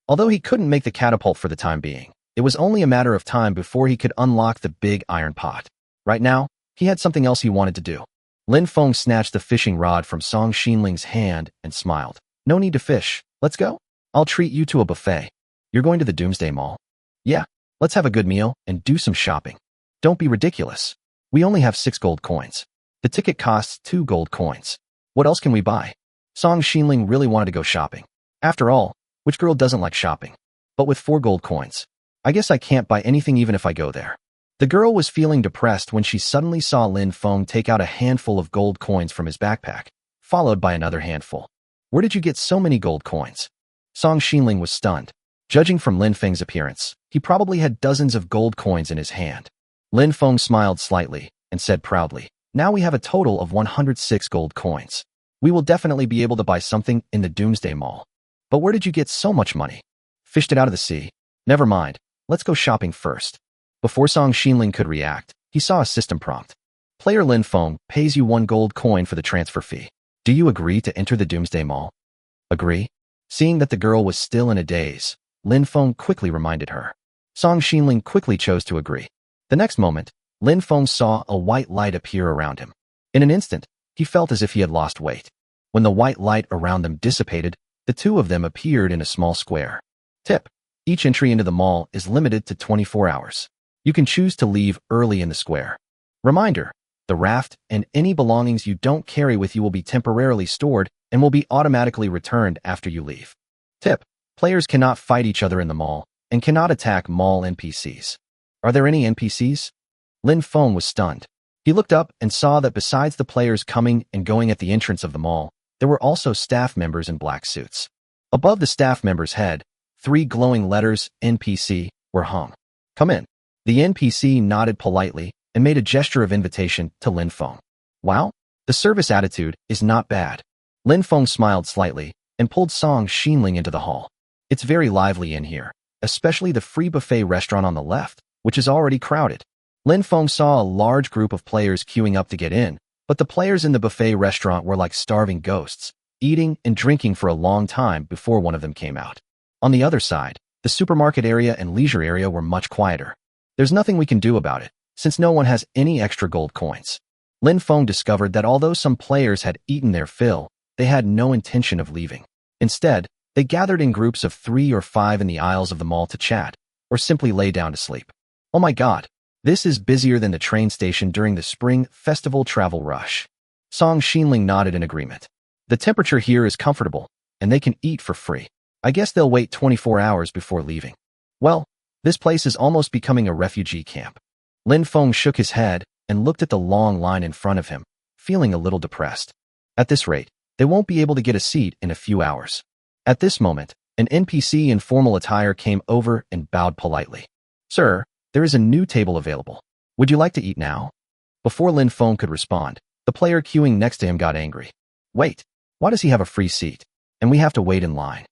Although he couldn't make the catapult for the time being, it was only a matter of time before he could unlock the big iron pot. Right now, he had something else he wanted to do. Lin Feng snatched the fishing rod from Song Xinling's hand and smiled. "No need to fish. Let's go. I'll treat you to a buffet." "You're going to the Doomsday Mall?" "Yeah. Let's have a good meal and do some shopping." "Don't be ridiculous. We only have 6 gold coins. The ticket costs 2 gold coins. What else can we buy?" Song Xinling really wanted to go shopping. After all, which girl doesn't like shopping? But with 4 gold coins, I guess I can't buy anything even if I go there. The girl was feeling depressed when she suddenly saw Lin Feng take out a handful of gold coins from his backpack, followed by another handful. "Where did you get so many gold coins?" Song Xinling was stunned. Judging from Lin Feng's appearance, he probably had dozens of gold coins in his hand. Lin Feng smiled slightly and said proudly, "Now we have a total of 106 gold coins. We will definitely be able to buy something in the Doomsday Mall." "But where did you get so much money?" "Fished it out of the sea." "Never mind. Let's go shopping first." Before Song Xinling could react, he saw a system prompt. "Player Lin Feng pays you 1 gold coin for the transfer fee. Do you agree to enter the Doomsday Mall?" "Agree?" Seeing that the girl was still in a daze, Lin Feng quickly reminded her. Song Xinling quickly chose to agree. The next moment, Lin Feng saw a white light appear around him. In an instant, he felt as if he had lost weight. When the white light around them dissipated, the two of them appeared in a small square. Tip: each entry into the mall is limited to 24 hours. You can choose to leave early in the square. Reminder: the raft and any belongings you don't carry with you will be temporarily stored and will be automatically returned after you leave. Tip: players cannot fight each other in the mall and cannot attack mall NPCs. Are there any NPCs? Lin Feng was stunned. He looked up and saw that besides the players coming and going at the entrance of the mall, there were also staff members in black suits. Above the staff member's head, 3 glowing letters, NPC, were hung. "Come in." The NPC nodded politely and made a gesture of invitation to Lin Feng. "Wow, the service attitude is not bad." Lin Feng smiled slightly and pulled Song Xinling into the hall. "It's very lively in here, especially the free buffet restaurant on the left, which is already crowded." Lin Feng saw a large group of players queuing up to get in, but the players in the buffet restaurant were like starving ghosts, eating and drinking for a long time before one of them came out. On the other side, the supermarket area and leisure area were much quieter. There's nothing we can do about it, since no one has any extra gold coins. Lin Feng discovered that although some players had eaten their fill, they had no intention of leaving. Instead, they gathered in groups of 3 or 5 in the aisles of the mall to chat, or simply lay down to sleep. "Oh my god, this is busier than the train station during the spring festival travel rush." Song Xinling nodded in agreement. "The temperature here is comfortable, and they can eat for free. I guess they'll wait 24 hours before leaving." "Well, this place is almost becoming a refugee camp." Lin Feng shook his head and looked at the long line in front of him, feeling a little depressed. At this rate, they won't be able to get a seat in a few hours. At this moment, an NPC in formal attire came over and bowed politely. "Sir, there is a new table available. Would you like to eat now?" Before Lin Feng could respond, the player queuing next to him got angry. "Wait, why does he have a free seat? And we have to wait in line?"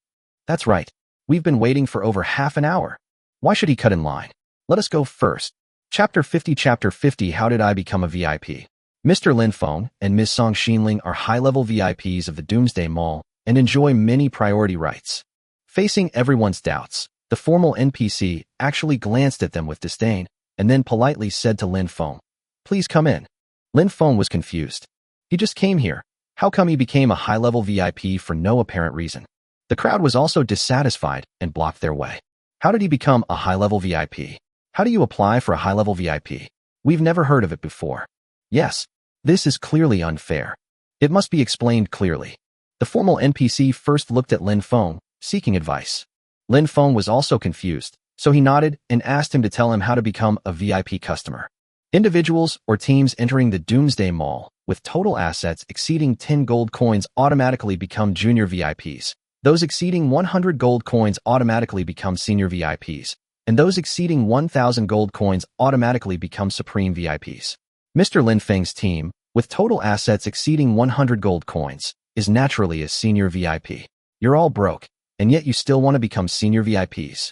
"That's right. We've been waiting for over half an hour. Why should he cut in line? Let us go first." Chapter 50 How Did I Become a VIP? Mr. Lin Feng and Ms. Song Xinling are high-level VIPs of the Doomsday Mall and enjoy many priority rights. Facing everyone's doubts, the formal NPC actually glanced at them with disdain and then politely said to Lin Feng, "Please come in." Lin Feng was confused. He just came here. How come he became a high-level VIP for no apparent reason? The crowd was also dissatisfied and blocked their way. How did he become a high-level VIP? How do you apply for a high-level VIP? We've never heard of it before. Yes, this is clearly unfair. It must be explained clearly. The formal NPC first looked at Lin Feng, seeking advice. Lin Feng was also confused, so he nodded and asked him to tell him how to become a VIP customer. Individuals or teams entering the Doomsday Mall with total assets exceeding 10 gold coins automatically become junior VIPs. Those exceeding 100 gold coins automatically become senior VIPs, and those exceeding 1,000 gold coins automatically become supreme VIPs. Mr. Lin Feng's team, with total assets exceeding 100 gold coins, is naturally a senior VIP. You're all broke, and yet you still want to become senior VIPs.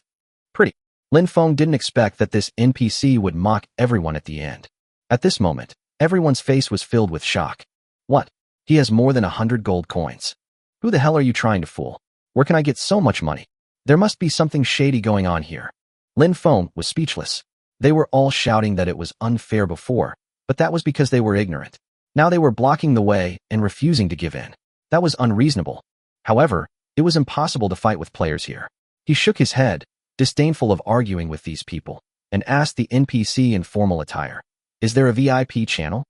Pretty. Lin Feng didn't expect that this NPC would mock everyone at the end. At this moment, everyone's face was filled with shock. What? He has more than 100 gold coins. Who the hell are you trying to fool? Where can I get so much money? There must be something shady going on here. Lin Feng was speechless. They were all shouting that it was unfair before, but that was because they were ignorant. Now they were blocking the way and refusing to give in. That was unreasonable. However, it was impossible to fight with players here. He shook his head, disdainful of arguing with these people, and asked the NPC in formal attire, "Is there a VIP channel?"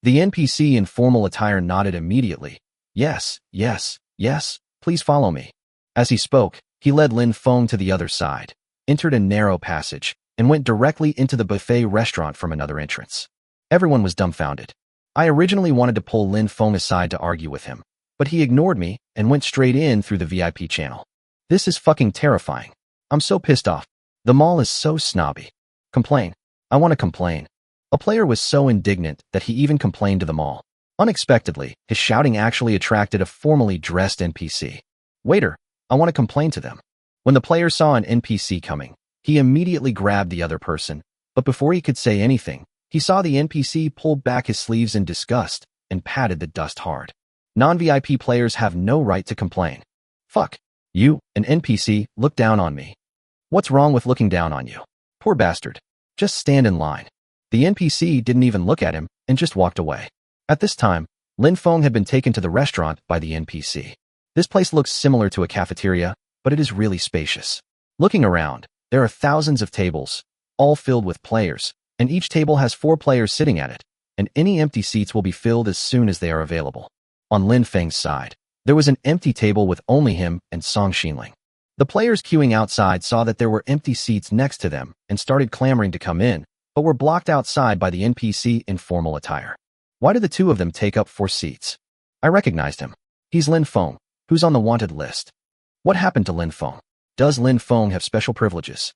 The NPC in formal attire nodded immediately. Yes, yes, yes, please follow me. As he spoke, he led Lin Feng to the other side, entered a narrow passage, and went directly into the buffet restaurant from another entrance. Everyone was dumbfounded. I originally wanted to pull Lin Feng aside to argue with him, but he ignored me and went straight in through the VIP channel. This is fucking terrifying. I'm so pissed off. The mall is so snobby. Complain. I want to complain. A player was so indignant that he even complained to the mall. Unexpectedly, his shouting actually attracted a formally dressed NPC. Waiter, I want to complain to them. When the player saw an NPC coming, he immediately grabbed the other person, but before he could say anything, he saw the NPC pull back his sleeves in disgust and patted the dust hard. Non-VIP players have no right to complain. Fuck. You, an NPC, look down on me. What's wrong with looking down on you? Poor bastard. Just stand in line. The NPC didn't even look at him and just walked away. At this time, Lin Feng had been taken to the restaurant by the NPC. This place looks similar to a cafeteria, but it is really spacious. Looking around, there are thousands of tables, all filled with players, and each table has 4 players sitting at it, and any empty seats will be filled as soon as they are available. On Lin Feng's side, there was an empty table with only him and Song Xinling. The players queuing outside saw that there were empty seats next to them and started clamoring to come in, but were blocked outside by the NPC in formal attire. Why did the two of them take up 4 seats? I recognized him. He's Lin Feng, who's on the wanted list. What happened to Lin Feng? Does Lin Feng have special privileges?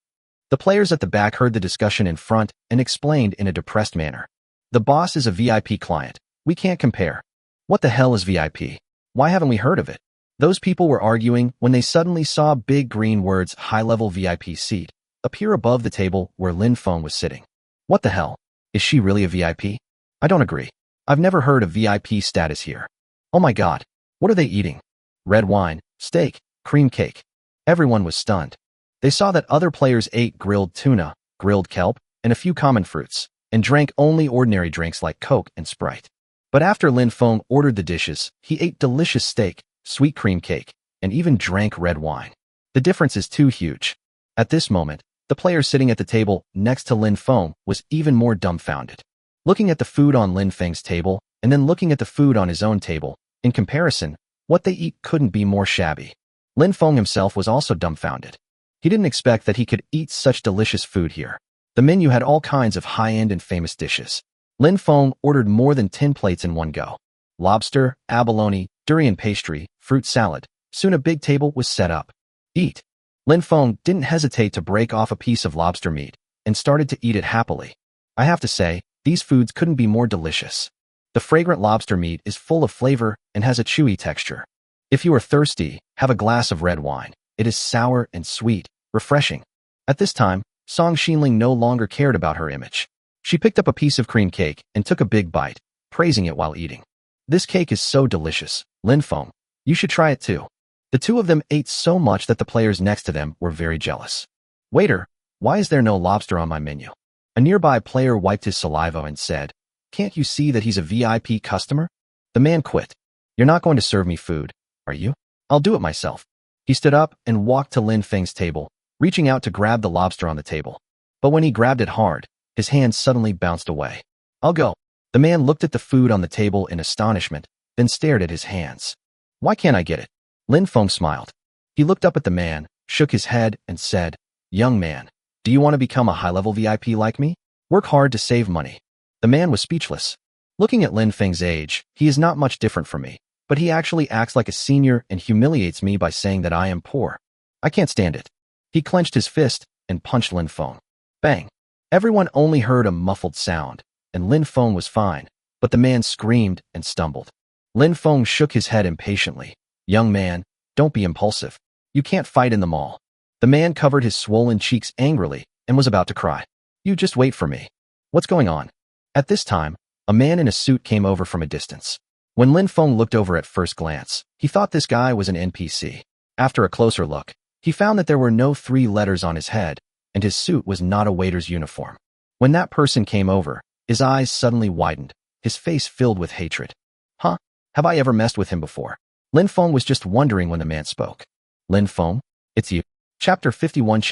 The players at the back heard the discussion in front and explained in a depressed manner. The boss is a VIP client. We can't compare. What the hell is VIP? Why haven't we heard of it? Those people were arguing when they suddenly saw big green words high-level VIP seat appear above the table where Lin Feng was sitting. What the hell? Is she really a VIP? I don't agree. I've never heard of VIP status here. Oh my god. What are they eating? Red wine, steak, cream cake. Everyone was stunned. They saw that other players ate grilled tuna, grilled kelp, and a few common fruits, and drank only ordinary drinks like Coke and Sprite. But after Lin Feng ordered the dishes, he ate delicious steak, sweet cream cake, and even drank red wine. The difference is too huge. At this moment, the player sitting at the table next to Lin Feng was even more dumbfounded. Looking at the food on Lin Feng's table, and then looking at the food on his own table, in comparison, what they eat couldn't be more shabby. Lin Feng himself was also dumbfounded. He didn't expect that he could eat such delicious food here. The menu had all kinds of high-end and famous dishes. Lin Feng ordered more than 10 plates in one go. Lobster, abalone, durian pastry, fruit salad. Soon a big table was set up. Eat. Lin Feng didn't hesitate to break off a piece of lobster meat and started to eat it happily. I have to say, these foods couldn't be more delicious. The fragrant lobster meat is full of flavor and has a chewy texture. If you are thirsty, have a glass of red wine. It is sour and sweet, refreshing. At this time, Song Xinling no longer cared about her image. She picked up a piece of cream cake and took a big bite, praising it while eating. This cake is so delicious, Lin Feng. You should try it too. The two of them ate so much that the players next to them were very jealous. Waiter, why is there no lobster on my menu? A nearby player wiped his saliva and said, Can't you see that he's a VIP customer? The man quit. You're not going to serve me food, are you? I'll do it myself. He stood up and walked to Lin Feng's table, reaching out to grab the lobster on the table. But when he grabbed it hard, his hand suddenly bounced away. I'll go. The man looked at the food on the table in astonishment, then stared at his hands. Why can't I get it? Lin Feng smiled. He looked up at the man, shook his head, and said, Young man, do you want to become a high-level VIP like me? Work hard to save money. The man was speechless. Looking at Lin Feng's age, he is not much different from me, but he actually acts like a senior and humiliates me by saying that I am poor. I can't stand it. He clenched his fist and punched Lin Feng. Bang! Everyone only heard a muffled sound, and Lin Feng was fine, but the man screamed and stumbled. Lin Feng shook his head impatiently. Young man, don't be impulsive. You can't fight in the mall. The man covered his swollen cheeks angrily and was about to cry. You just wait for me. What's going on? At this time, a man in a suit came over from a distance. When Lin Feng looked over at first glance, he thought this guy was an NPC. After a closer look, he found that there were no 3 letters on his head, and his suit was not a waiter's uniform. When that person came over, his eyes suddenly widened, his face filled with hatred. Huh? Have I ever messed with him before? Lin Feng was just wondering when the man spoke. Lin Feng, it's you. Chapter 51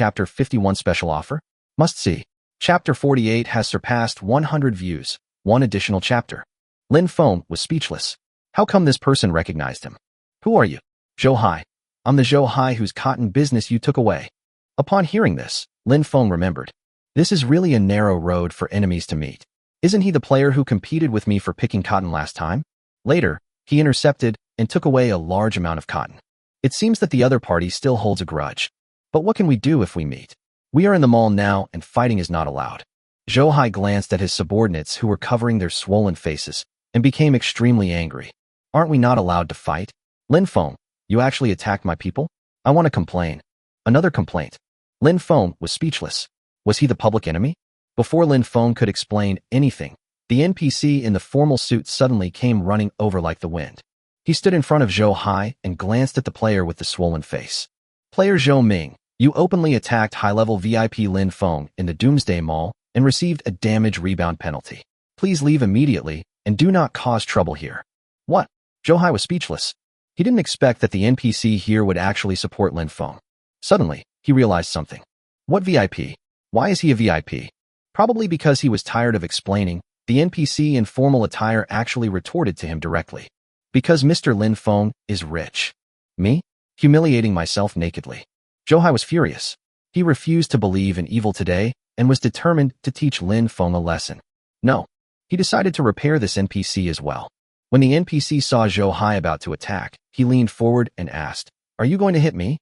special offer? Must see. Chapter 48 has surpassed 100 views. 1 additional chapter. Lin Feng was speechless. How come this person recognized him? Who are you? Zhou Hai. I'm the Zhou Hai whose cotton business you took away. Upon hearing this, Lin Feng remembered. This is really a narrow road for enemies to meet. Isn't he the player who competed with me for picking cotton last time? Later, he intercepted and took away a large amount of cotton. It seems that the other party still holds a grudge. But what can we do if we meet? We are in the mall now and fighting is not allowed. Zhou Hai glanced at his subordinates who were covering their swollen faces and became extremely angry. Aren't we not allowed to fight? Lin Feng, you actually attacked my people? I want to complain. Another complaint. Lin Feng was speechless. Was he the public enemy? Before Lin Feng could explain anything, the NPC in the formal suit suddenly came running over like the wind. He stood in front of Zhou Hai and glanced at the player with the swollen face. Player Zhou Ming, you openly attacked high-level VIP Lin Feng in the Doomsday Mall and received a damage rebound penalty. Please leave immediately and do not cause trouble here. What? Zhou Hai was speechless. He didn't expect that the NPC here would actually support Lin Feng. Suddenly, he realized something. What VIP? Why is he a VIP? Probably because he was tired of explaining, the NPC in formal attire actually retorted to him directly. Because Mr. Lin Feng is rich. Me? Humiliating myself nakedly. Zhou Hai was furious. He refused to believe in evil today and was determined to teach Lin Feng a lesson. No. He decided to repair this NPC as well. When the NPC saw Zhou Hai about to attack, he leaned forward and asked, Are you going to hit me?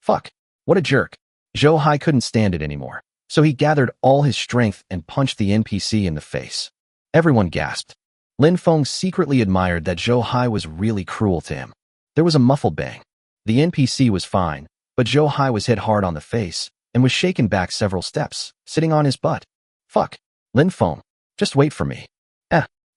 Fuck. What a jerk. Zhou Hai couldn't stand it anymore, so he gathered all his strength and punched the NPC in the face. Everyone gasped. Lin Feng secretly admired that Zhou Hai was really cruel to him. There was a muffled bang. The NPC was fine, but Zhou Hai was hit hard on the face and was shaken back several steps, sitting on his butt. Fuck. Lin Feng, just wait for me.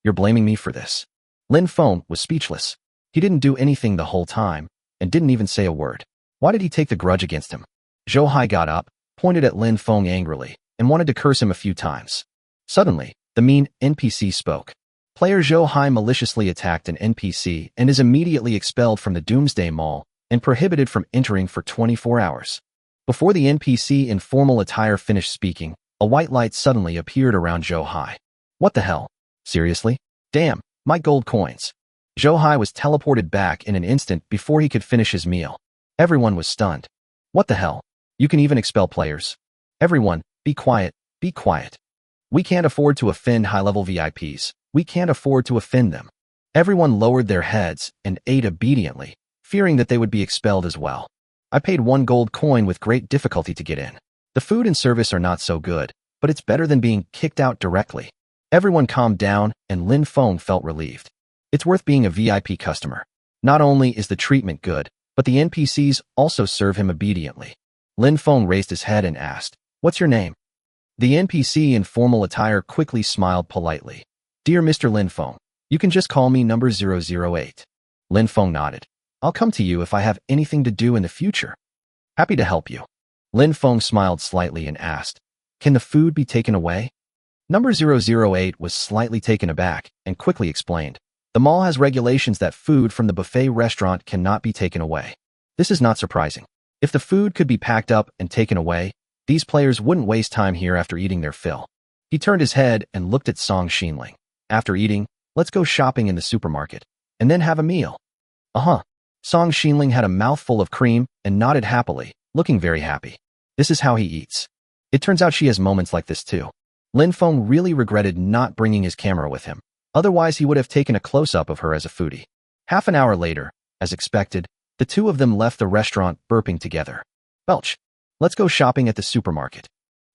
You're blaming me for this. Lin Feng was speechless. He didn't do anything the whole time and didn't even say a word. Why did he take the grudge against him? Zhou Hai got up, pointed at Lin Feng angrily, and wanted to curse him a few times. Suddenly, the mean NPC spoke. Player Zhou Hai maliciously attacked an NPC and is immediately expelled from the Doomsday Mall and prohibited from entering for 24 hours. Before the NPC in formal attire finished speaking, a white light suddenly appeared around Zhou Hai. What the hell? Seriously? Damn, my gold coins. Zhou Hai was teleported back in an instant before he could finish his meal. Everyone was stunned. What the hell? You can even expel players. Everyone, be quiet, be quiet. We can't afford to offend high-level VIPs. We can't afford to offend them. Everyone lowered their heads and ate obediently, fearing that they would be expelled as well. I paid 1 gold coin with great difficulty to get in. The food and service are not so good, but it's better than being kicked out directly. Everyone calmed down and Lin Feng felt relieved. It's worth being a VIP customer. Not only is the treatment good, but the NPCs also serve him obediently. Lin Feng raised his head and asked, What's your name? The NPC in formal attire quickly smiled politely. Dear Mr. Lin Feng, you can just call me number 008. Lin Feng nodded. I'll come to you if I have anything to do in the future. Happy to help you. Lin Feng smiled slightly and asked, Can the food be taken away? Number 008 was slightly taken aback and quickly explained. The mall has regulations that food from the buffet restaurant cannot be taken away. This is not surprising. If the food could be packed up and taken away, these players wouldn't waste time here after eating their fill. He turned his head and looked at Song Xinling. After eating, let's go shopping in the supermarket. and then have a meal. Uh-huh. Song Xinling had a mouthful of cream and nodded happily, looking very happy. This is how he eats. It turns out she has moments like this too. Lin Feng really regretted not bringing his camera with him. Otherwise, he would have taken a close-up of her as a foodie. Half an hour later, as expected, the two of them left the restaurant burping together. Belch. Let's go shopping at the supermarket.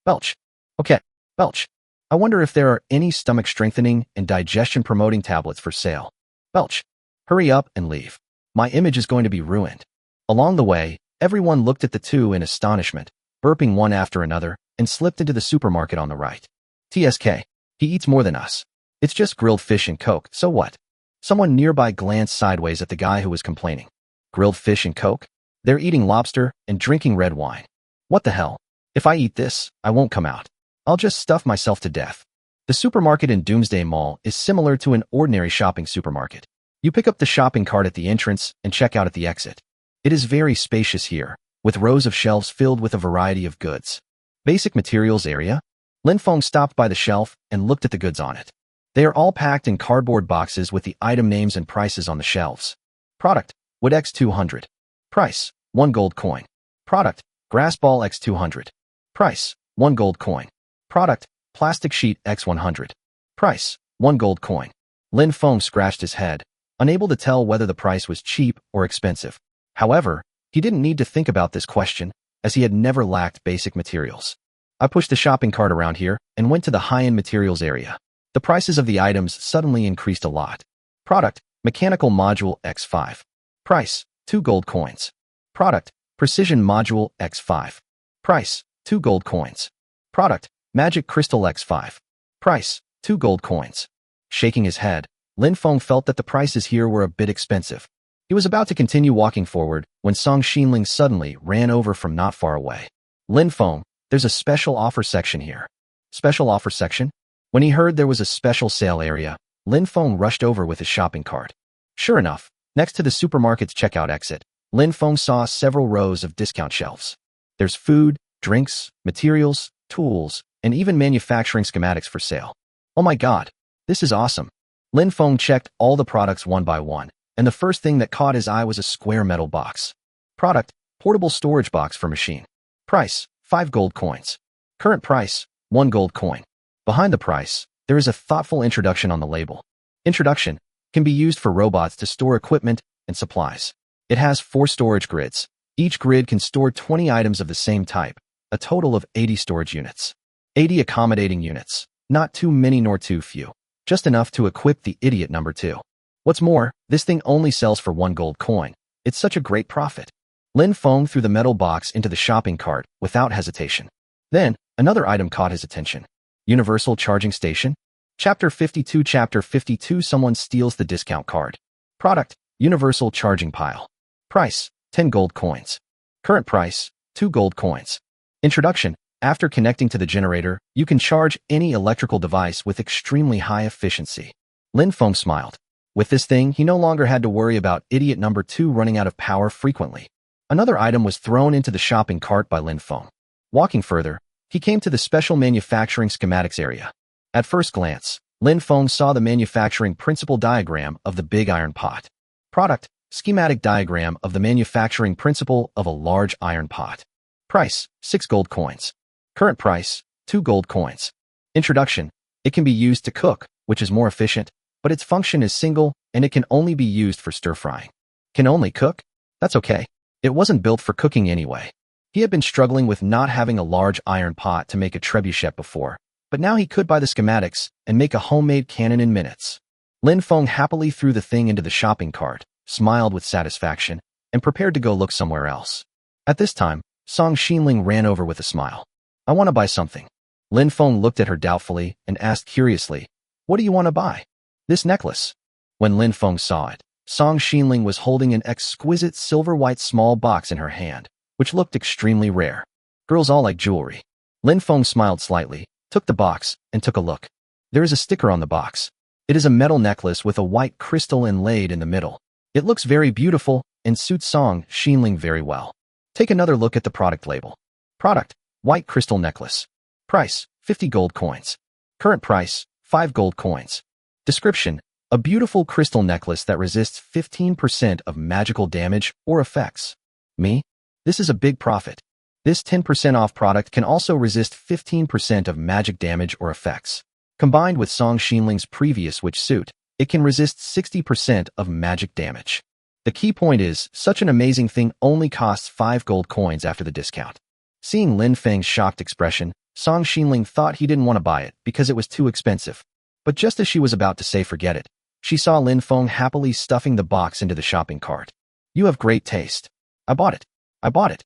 Belch. Okay. Belch. I wonder if there are any stomach-strengthening and digestion-promoting tablets for sale. Belch. Hurry up and leave. My image is going to be ruined. Along the way, everyone looked at the two in astonishment, burping one after another, and slipped into the supermarket on the right. TSK. He eats more than us. It's just grilled fish and Coke, so what? Someone nearby glanced sideways at the guy who was complaining. Grilled fish and Coke? They're eating lobster and drinking red wine. What the hell? If I eat this, I won't come out. I'll just stuff myself to death. The supermarket in Doomsday Mall is similar to an ordinary shopping supermarket. You pick up the shopping cart at the entrance and check out at the exit. It is very spacious here, with rows of shelves filled with a variety of goods. Basic materials area? Lin Feng stopped by the shelf and looked at the goods on it. They are all packed in cardboard boxes with the item names and prices on the shelves. Product, Wood X200. Price, 1 gold coin. Product, Grass Ball X200. Price, 1 gold coin. Product, Plastic Sheet X100. Price, 1 gold coin. Lin Feng scratched his head, unable to tell whether the price was cheap or expensive. However, he didn't need to think about this question, as he had never lacked basic materials. I pushed the shopping cart around here and went to the high-end materials area. The prices of the items suddenly increased a lot. Product, Mechanical Module X5. Price, 2 gold coins. Product, Precision Module X5. Price, 2 gold coins. Product, Magic Crystal X5. Price, 2 gold coins. Shaking his head, Lin Feng felt that the prices here were a bit expensive. He was about to continue walking forward when Song Xinling suddenly ran over from not far away. Lin Feng, there's a special offer section here. Special offer section? When he heard there was a special sale area, Lin Feng rushed over with his shopping cart. Sure enough, next to the supermarket's checkout exit, Lin Feng saw several rows of discount shelves. There's food, drinks, materials, tools, and even manufacturing schematics for sale. Oh my god, this is awesome. Lin Feng checked all the products one by one, and the first thing that caught his eye was a square metal box. Product, Portable Storage Box for Machine. Price, 5 gold coins. Current price, 1 gold coin. Behind the price, there is a thoughtful introduction on the label. Introduction can be used for robots to store equipment and supplies. It has 4 storage grids. Each grid can store 20 items of the same type, a total of 80 storage units. 80 accommodating units. Not too many nor too few. Just enough to equip the idiot number 2. What's more, this thing only sells for 1 gold coin. It's such a great profit. Lin Feng threw the metal box into the shopping cart without hesitation. Then, another item caught his attention. Universal Charging Station? Chapter 52. Chapter 52. Someone steals the discount card. Product, Universal Charging Pile. Price, 10 gold coins. Current price, 2 gold coins. Introduction. After connecting to the generator, you can charge any electrical device with extremely high efficiency. Lin Feng smiled. With this thing, he no longer had to worry about idiot number 2 running out of power frequently. Another item was thrown into the shopping cart by Lin Feng. Walking further, he came to the special manufacturing schematics area. At first glance, Lin Feng saw the manufacturing principle diagram of the big iron pot. Product, Schematic diagram of the manufacturing principle of a large iron pot. Price, 6 gold coins. Current price, 2 gold coins. Introduction. It can be used to cook, which is more efficient, but its function is single and it can only be used for stir-frying. Can only cook? That's okay. It wasn't built for cooking anyway. He had been struggling with not having a large iron pot to make a trebuchet before, but now he could buy the schematics and make a homemade cannon in minutes. Lin Feng happily threw the thing into the shopping cart, smiled with satisfaction, and prepared to go look somewhere else. At this time, Song Xinling ran over with a smile. I want to buy something. Lin Feng looked at her doubtfully and asked curiously, what do you want to buy? This necklace. When Lin Feng saw it, Song Xinling was holding an exquisite silver-white small box in her hand, which looked extremely rare. Girls all like jewelry. Lin Feng smiled slightly, took the box, and took a look. There is a sticker on the box. It is a metal necklace with a white crystal inlaid in the middle. It looks very beautiful and suits Song Xinling very well. Take another look at the product label. Product, White Crystal Necklace. Price, 50 gold coins. Current price, 5 gold coins. Description. A beautiful crystal necklace that resists 15% of magical damage or effects. Me? This is a big profit. This 10% off product can also resist 15% of magic damage or effects. Combined with Song Xinling's previous witch suit, it can resist 60% of magic damage. The key point is, such an amazing thing only costs 5 gold coins after the discount. Seeing Lin Feng's shocked expression, Song Xinling thought he didn't want to buy it because it was too expensive. But just as she was about to say forget it, she saw Lin Feng happily stuffing the box into the shopping cart. You have great taste. I bought it. I bought it.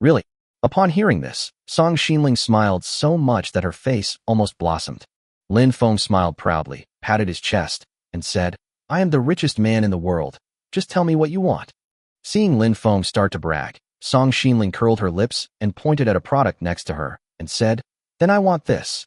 Really? Upon hearing this, Song Xinling smiled so much that her face almost blossomed. Lin Feng smiled proudly, patted his chest, and said, I am the richest man in the world. Just tell me what you want. Seeing Lin Feng start to brag, Song Xinling curled her lips and pointed at a product next to her, and said, Then I want this.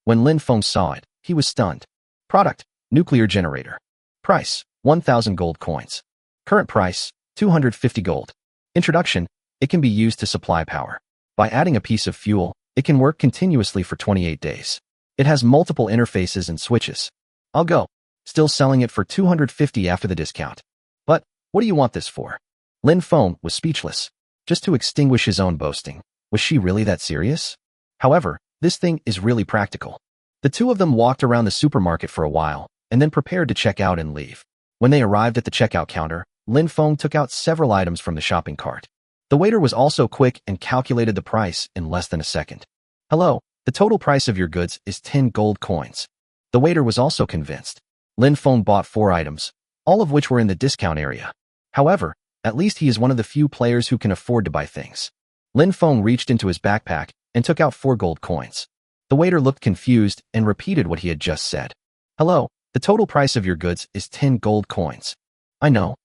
When Lin Feng saw it, he was stunned. Product, nuclear generator. Price, 1,000 gold coins. Current price, 250 gold. Introduction, it can be used to supply power. By adding a piece of fuel, it can work continuously for 28 days. It has multiple interfaces and switches. I'll go. Still selling it for 250 after the discount. But, what do you want this for? Lin Feng was speechless. Just to extinguish his own boasting. Was she really that serious? However, this thing is really practical. The two of them walked around the supermarket for a while, and then prepared to check out and leave. When they arrived at the checkout counter, Lin Feng took out several items from the shopping cart. The waiter was also quick and calculated the price in less than a second. Hello, the total price of your goods is 10 gold coins. The waiter was also convinced. Lin Feng bought 4 items, all of which were in the discount area. However, at least he is one of the few players who can afford to buy things. Lin Feng reached into his backpack and took out 4 gold coins. The waiter looked confused and repeated what he had just said. Hello, the total price of your goods is 10 gold coins. I know.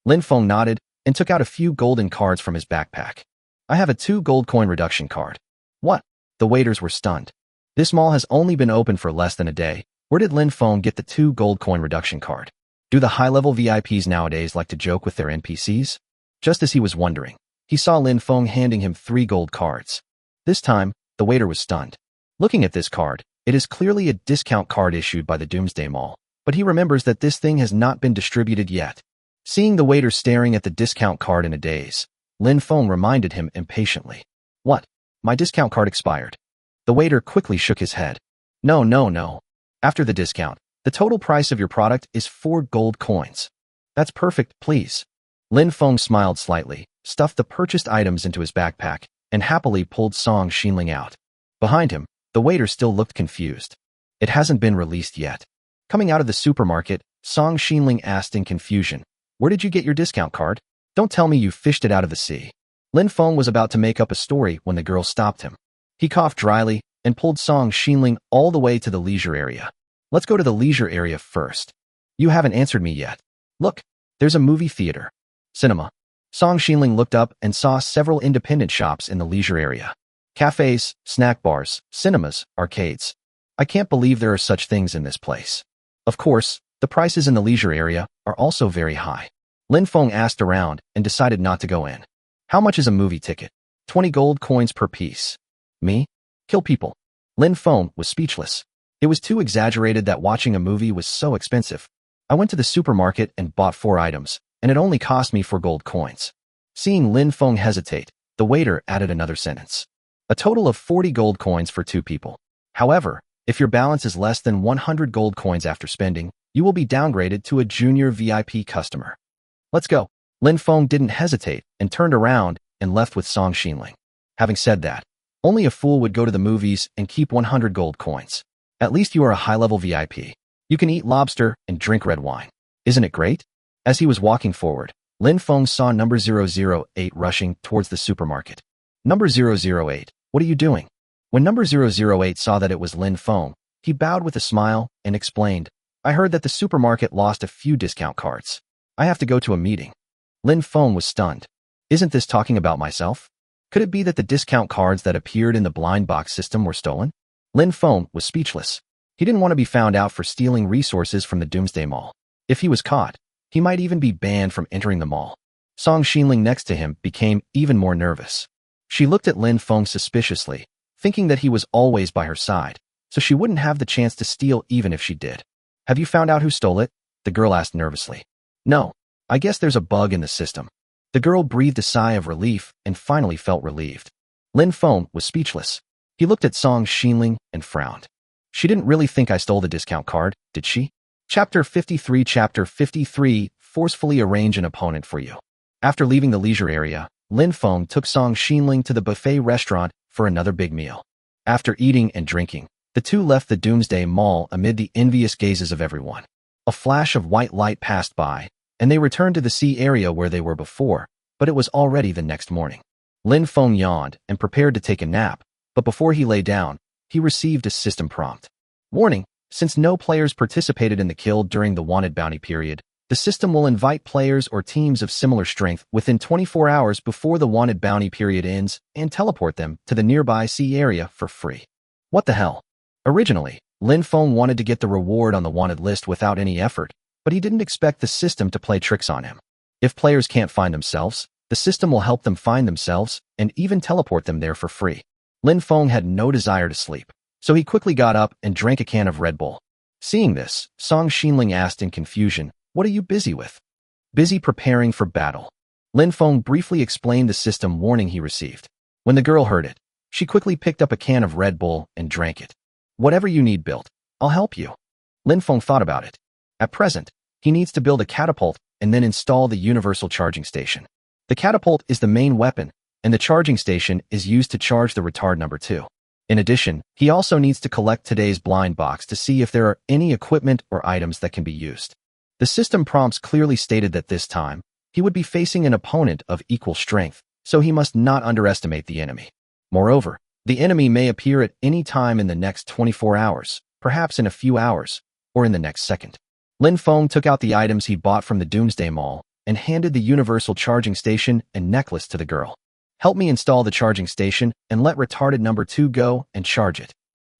Lin Feng nodded and took out a few golden cards from his backpack. I have a 2 gold coin reduction card. What? The waiters were stunned. This mall has only been open for less than a day. Where did Lin Feng get the 2 gold coin reduction card? Do the high-level VIPs nowadays like to joke with their NPCs? Just as he was wondering, he saw Lin Feng handing him 3 gold cards. This time, the waiter was stunned. Looking at this card, it is clearly a discount card issued by the Doomsday Mall, but he remembers that this thing has not been distributed yet. Seeing the waiter staring at the discount card in a daze, Lin Feng reminded him impatiently. What? My discount card expired. The waiter quickly shook his head. No. After the discount, the total price of your product is 4 gold coins. That's perfect, please. Lin Feng smiled slightly, stuffed the purchased items into his backpack, and happily pulled Song Xinling out. Behind him, the waiter still looked confused. It hasn't been released yet. Coming out of the supermarket, Song Xinling asked in confusion, Where did you get your discount card? Don't tell me you fished it out of the sea. Lin Feng was about to make up a story when the girl stopped him. He coughed dryly and pulled Song Xinling all the way to the leisure area. Let's go to the leisure area first. You haven't answered me yet. Look, there's a movie theater. Cinema. Song Xinling looked up and saw several independent shops in the leisure area. Cafes, snack bars, cinemas, arcades. I can't believe there are such things in this place. Of course, the prices in the leisure area are also very high. Lin Feng asked around and decided not to go in. How much is a movie ticket? 20 gold coins per piece. Me? Kill people. Lin Feng was speechless. It was too exaggerated that watching a movie was so expensive. I went to the supermarket and bought 4 items, and it only cost me 4 gold coins. Seeing Lin Feng hesitate, the waiter added another sentence. A total of 40 gold coins for 2 people. However, if your balance is less than 100 gold coins after spending, you will be downgraded to a junior VIP customer. Let's go. Lin Feng didn't hesitate and turned around and left with Song Xinling. Having said that, only a fool would go to the movies and keep 100 gold coins. At least you are a high-level VIP. You can eat lobster and drink red wine. Isn't it great? As he was walking forward, Lin Feng saw number 008 rushing towards the supermarket. Number 008, what are you doing? When number 008 saw that it was Lin Feng, he bowed with a smile and explained, I heard that the supermarket lost a few discount cards. I have to go to a meeting. Lin Feng was stunned. Isn't this talking about myself? Could it be that the discount cards that appeared in the blind box system were stolen? Lin Feng was speechless. He didn't want to be found out for stealing resources from the Doomsday Mall. If he was caught, he might even be banned from entering the mall. Song Xinling next to him became even more nervous. She looked at Lin Feng suspiciously, thinking that he was always by her side, so she wouldn't have the chance to steal even if she did. Have you found out who stole it? The girl asked nervously. No. I guess there's a bug in the system. The girl breathed a sigh of relief and finally felt relieved. Lin Feng was speechless. He looked at Song Xinling and frowned. She didn't really think I stole the discount card, did she? Chapter 53 Forcefully arrange an opponent for you. After leaving the leisure area, Lin Feng took Song Xinling to the buffet restaurant for another big meal. After eating and drinking, the two left the Doomsday Mall amid the envious gazes of everyone. A flash of white light passed by, and they returned to the sea area where they were before, but it was already the next morning. Lin Feng yawned and prepared to take a nap, but before he lay down, he received a system prompt. Warning: since no players participated in the kill during the wanted bounty period, the system will invite players or teams of similar strength within 24 hours before the wanted bounty period ends and teleport them to the nearby sea area for free. What the hell? Originally, Lin Feng wanted to get the reward on the wanted list without any effort, but he didn't expect the system to play tricks on him. If players can't find themselves, the system will help them find themselves and even teleport them there for free. Lin Feng had no desire to sleep, so he quickly got up and drank a can of Red Bull. Seeing this, Song Xinling asked in confusion, "What are you busy with?" "Busy preparing for battle." Lin Feng briefly explained the system warning he received. When the girl heard it, she quickly picked up a can of Red Bull and drank it. "Whatever you need built, I'll help you." Lin Feng thought about it. At present, he needs to build a catapult and then install the universal charging station. The catapult is the main weapon, and the charging station is used to charge the retard number 2. In addition, he also needs to collect today's blind box to see if there are any equipment or items that can be used. The system prompts clearly stated that this time, he would be facing an opponent of equal strength, so he must not underestimate the enemy. Moreover, the enemy may appear at any time in the next 24 hours, perhaps in a few hours, or in the next second. Lin Feng took out the items he bought from the Doomsday Mall and handed the universal charging station and necklace to the girl. "Help me install the charging station and let retarded number 2 go and charge it."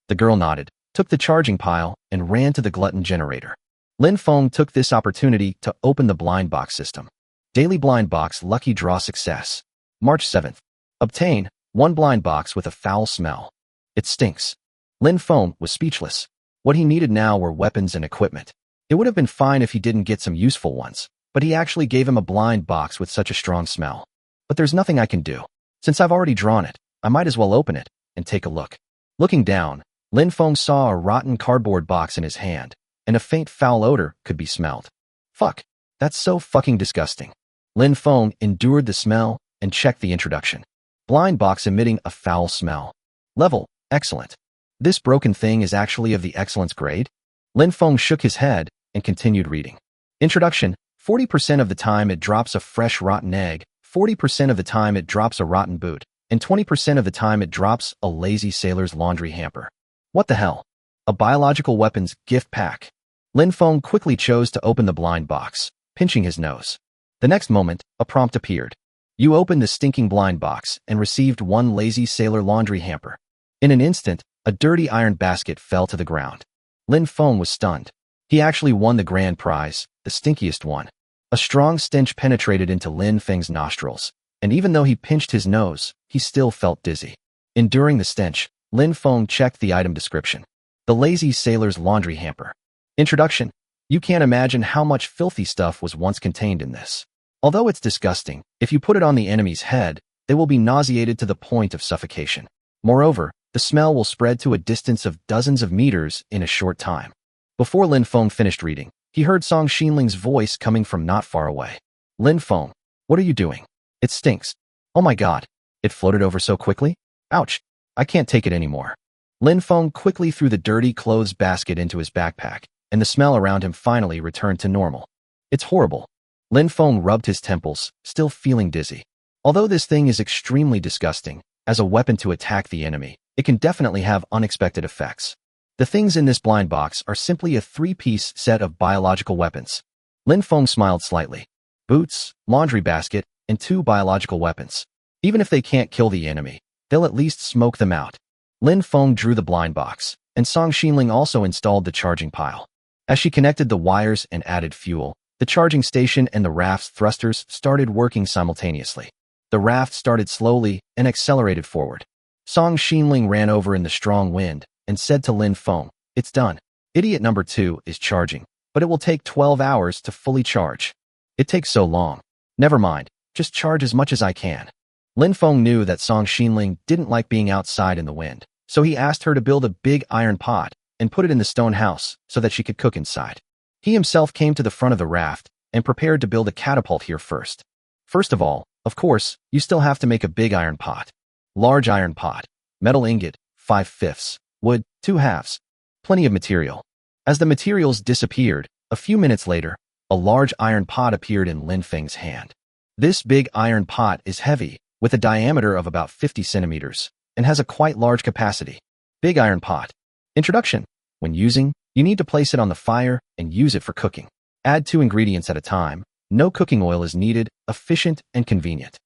The girl nodded, took the charging pile, and ran to the glutton generator. Lin Feng took this opportunity to open the blind box system. Daily blind box lucky draw success. March 7th. Obtain 1 blind box with a foul smell. It stinks. Lin Feng was speechless. What he needed now were weapons and equipment. It would have been fine if he didn't get some useful ones, but he actually gave him a blind box with such a strong smell. But there's nothing I can do. Since I've already drawn it, I might as well open it and take a look. Looking down, Lin Feng saw a rotten cardboard box in his hand, and a faint foul odor could be smelled. Fuck, that's so fucking disgusting. Lin Feng endured the smell and checked the introduction. Blind box emitting a foul smell. Level, excellent. This broken thing is actually of the excellence grade? Lin Feng shook his head and continued reading. Introduction: 40% of the time it drops a fresh rotten egg, 40% of the time it drops a rotten boot, and 20% of the time it drops a lazy sailor's laundry hamper. What the hell? A biological weapons gift pack. Lin Feng quickly chose to open the blind box, pinching his nose. The next moment, a prompt appeared. You opened the stinking blind box and received 1 lazy sailor laundry hamper. In an instant, a dirty iron basket fell to the ground. Lin Feng was stunned. He actually won the grand prize, the stinkiest one. A strong stench penetrated into Lin Feng's nostrils, and even though he pinched his nose, he still felt dizzy. Enduring the stench, Lin Feng checked the item description. The lazy sailor's laundry hamper. Introduction: you can't imagine how much filthy stuff was once contained in this. Although it's disgusting, if you put it on the enemy's head, they will be nauseated to the point of suffocation. Moreover, the smell will spread to a distance of dozens of meters in a short time. Before Lin Feng finished reading, he heard Song Xinling's voice coming from not far away. "Lin Feng, what are you doing? It stinks. Oh my god, it floated over so quickly? Ouch, I can't take it anymore." Lin Feng quickly threw the dirty clothes basket into his backpack, and the smell around him finally returned to normal. "It's horrible." Lin Feng rubbed his temples, still feeling dizzy. Although this thing is extremely disgusting, as a weapon to attack the enemy, it can definitely have unexpected effects. The things in this blind box are simply a 3-piece set of biological weapons. Lin Feng smiled slightly. Boots, laundry basket, and 2 biological weapons. Even if they can't kill the enemy, they'll at least smoke them out. Lin Feng drew the blind box, and Song Xinling also installed the charging pile. As she connected the wires and added fuel, the charging station and the raft's thrusters started working simultaneously. The raft started slowly and accelerated forward. Song Xinling ran over in the strong wind and said to Lin Feng, "It's done. Idiot number 2 is charging, but it will take 12 hours to fully charge. It takes so long. Never mind, just charge as much as I can. Lin Feng knew that Song Xinling didn't like being outside in the wind, so he asked her to build a big iron pot and put it in the stone house so that she could cook inside. He himself came to the front of the raft and prepared to build a catapult here first. First of all, of course, you still have to make a big iron pot. Large iron pot. Metal ingot, 5/5. Wood, 2/2. Plenty of material. As the materials disappeared, a few minutes later, a large iron pot appeared in Lin Feng's hand. This big iron pot is heavy, with a diameter of about 50 centimeters, and has a quite large capacity. Big iron pot. Introduction. When using, you need to place it on the fire and use it for cooking. Add 2 ingredients at a time. No cooking oil is needed, efficient and convenient.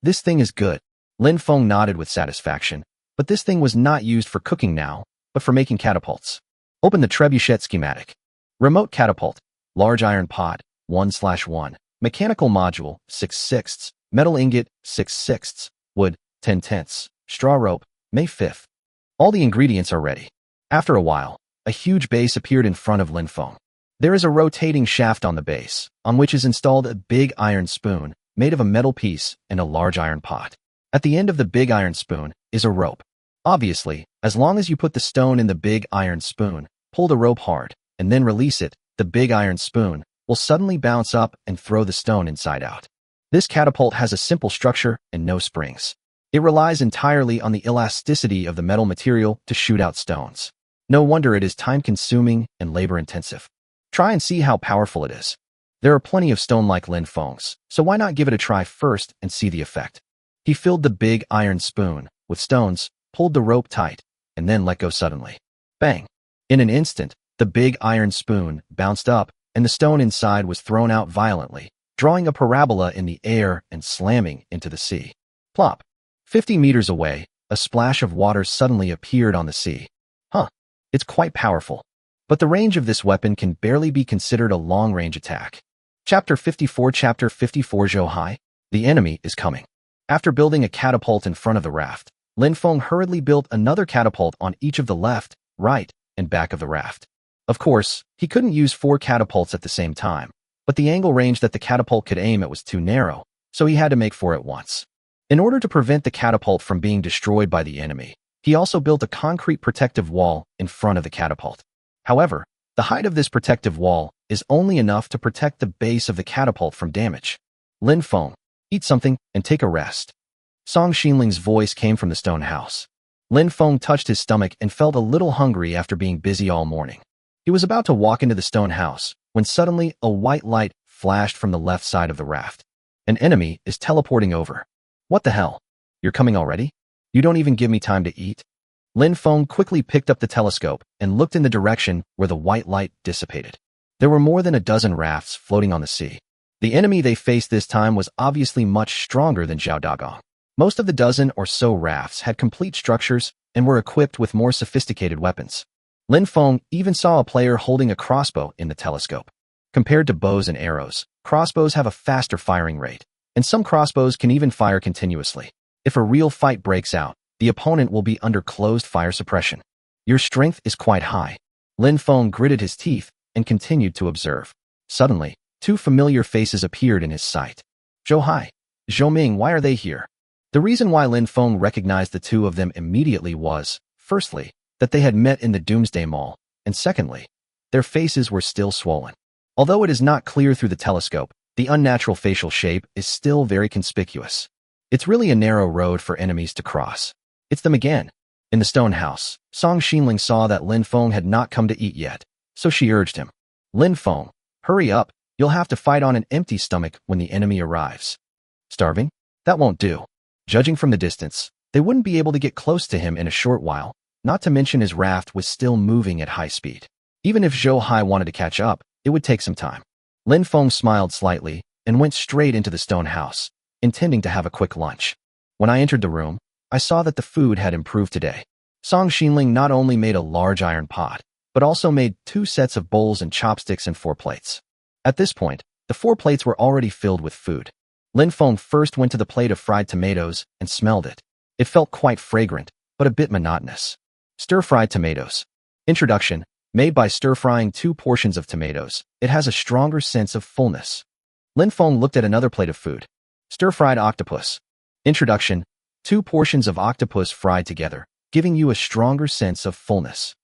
This thing is good. Lin Feng nodded with satisfaction, but this thing was not used for cooking now, but for making catapults. Open the trebuchet schematic. Remote catapult. Large iron pot, 1/1. Mechanical module, 6/6. Metal ingot, 6/6. Wood, 10/10. Straw rope, May 5th. All the ingredients are ready. After a while, a huge base appeared in front of Lin Feng. There is a rotating shaft on the base, on which is installed a big iron spoon made of a metal piece and a large iron pot. At the end of the big iron spoon is a rope. Obviously, as long as you put the stone in the big iron spoon, pull the rope hard, and then release it, the big iron spoon will suddenly bounce up and throw the stone inside out. This catapult has a simple structure and no springs. It relies entirely on the elasticity of the metal material to shoot out stones. No wonder it is time-consuming and labor-intensive. Try and see how powerful it is. There are plenty of stone like Lin Feng's, so why not give it a try first and see the effect? He filled the big iron spoon with stones, pulled the rope tight, and then let go suddenly. Bang! In an instant, the big iron spoon bounced up, and the stone inside was thrown out violently, drawing a parabola in the air and slamming into the sea. Plop! 50 meters away, a splash of water suddenly appeared on the sea. It's quite powerful. But the range of this weapon can barely be considered a long-range attack. Chapter 54 Zhou Hai. The enemy is coming. After building a catapult in front of the raft, Lin Feng hurriedly built another catapult on each of the left, right, and back of the raft. Of course, he couldn't use 4 catapults at the same time, but the angle range that the catapult could aim at was too narrow, so he had to make 4 at once. In order to prevent the catapult from being destroyed by the enemy, he also built a concrete protective wall in front of the catapult. However, the height of this protective wall is only enough to protect the base of the catapult from damage. Lin Feng, eat something and take a rest. Song Xinling's voice came from the stone house. Lin Feng touched his stomach and felt a little hungry after being busy all morning. He was about to walk into the stone house when suddenly a white light flashed from the left side of the raft. An enemy is teleporting over. What the hell? You're coming already? You don't even give me time to eat? Lin Feng quickly picked up the telescope and looked in the direction where the white light dissipated. There were more than a dozen rafts floating on the sea. The enemy they faced this time was obviously much stronger than Zhao Dagong. Most of the dozen or so rafts had complete structures and were equipped with more sophisticated weapons. Lin Feng even saw a player holding a crossbow in the telescope. Compared to bows and arrows, crossbows have a faster firing rate, and some crossbows can even fire continuously. If a real fight breaks out, the opponent will be under closed fire suppression. Your strength is quite high. Lin Feng gritted his teeth and continued to observe. Suddenly, 2 familiar faces appeared in his sight. Zhou Hai, Zhou Ming, why are they here? The reason why Lin Feng recognized the 2 of them immediately was, firstly, that they had met in the Doomsday Mall, and secondly, their faces were still swollen. Although it is not clear through the telescope, the unnatural facial shape is still very conspicuous. It's really a narrow road for enemies to cross. It's them again. In the stone house, Song Xinling saw that Lin Feng had not come to eat yet, so she urged him. Lin Feng, hurry up, you'll have to fight on an empty stomach when the enemy arrives. Starving? That won't do. Judging from the distance, they wouldn't be able to get close to him in a short while, not to mention his raft was still moving at high speed. Even if Zhou Hai wanted to catch up, it would take some time. Lin Feng smiled slightly and went straight into the stone house, intending to have a quick lunch. When I entered the room, I saw that the food had improved today. Song Xinling not only made a large iron pot, but also made 2 sets of bowls and chopsticks and 4 plates. At this point, the 4 plates were already filled with food. Lin Feng first went to the plate of fried tomatoes and smelled it. It felt quite fragrant, but a bit monotonous. Stir-fried tomatoes. Introduction. Made by stir-frying 2 portions of tomatoes, it has a stronger sense of fullness. Lin Feng looked at another plate of food. Stir-fried octopus. Introduction: 2 portions of octopus fried together, giving you a stronger sense of fullness.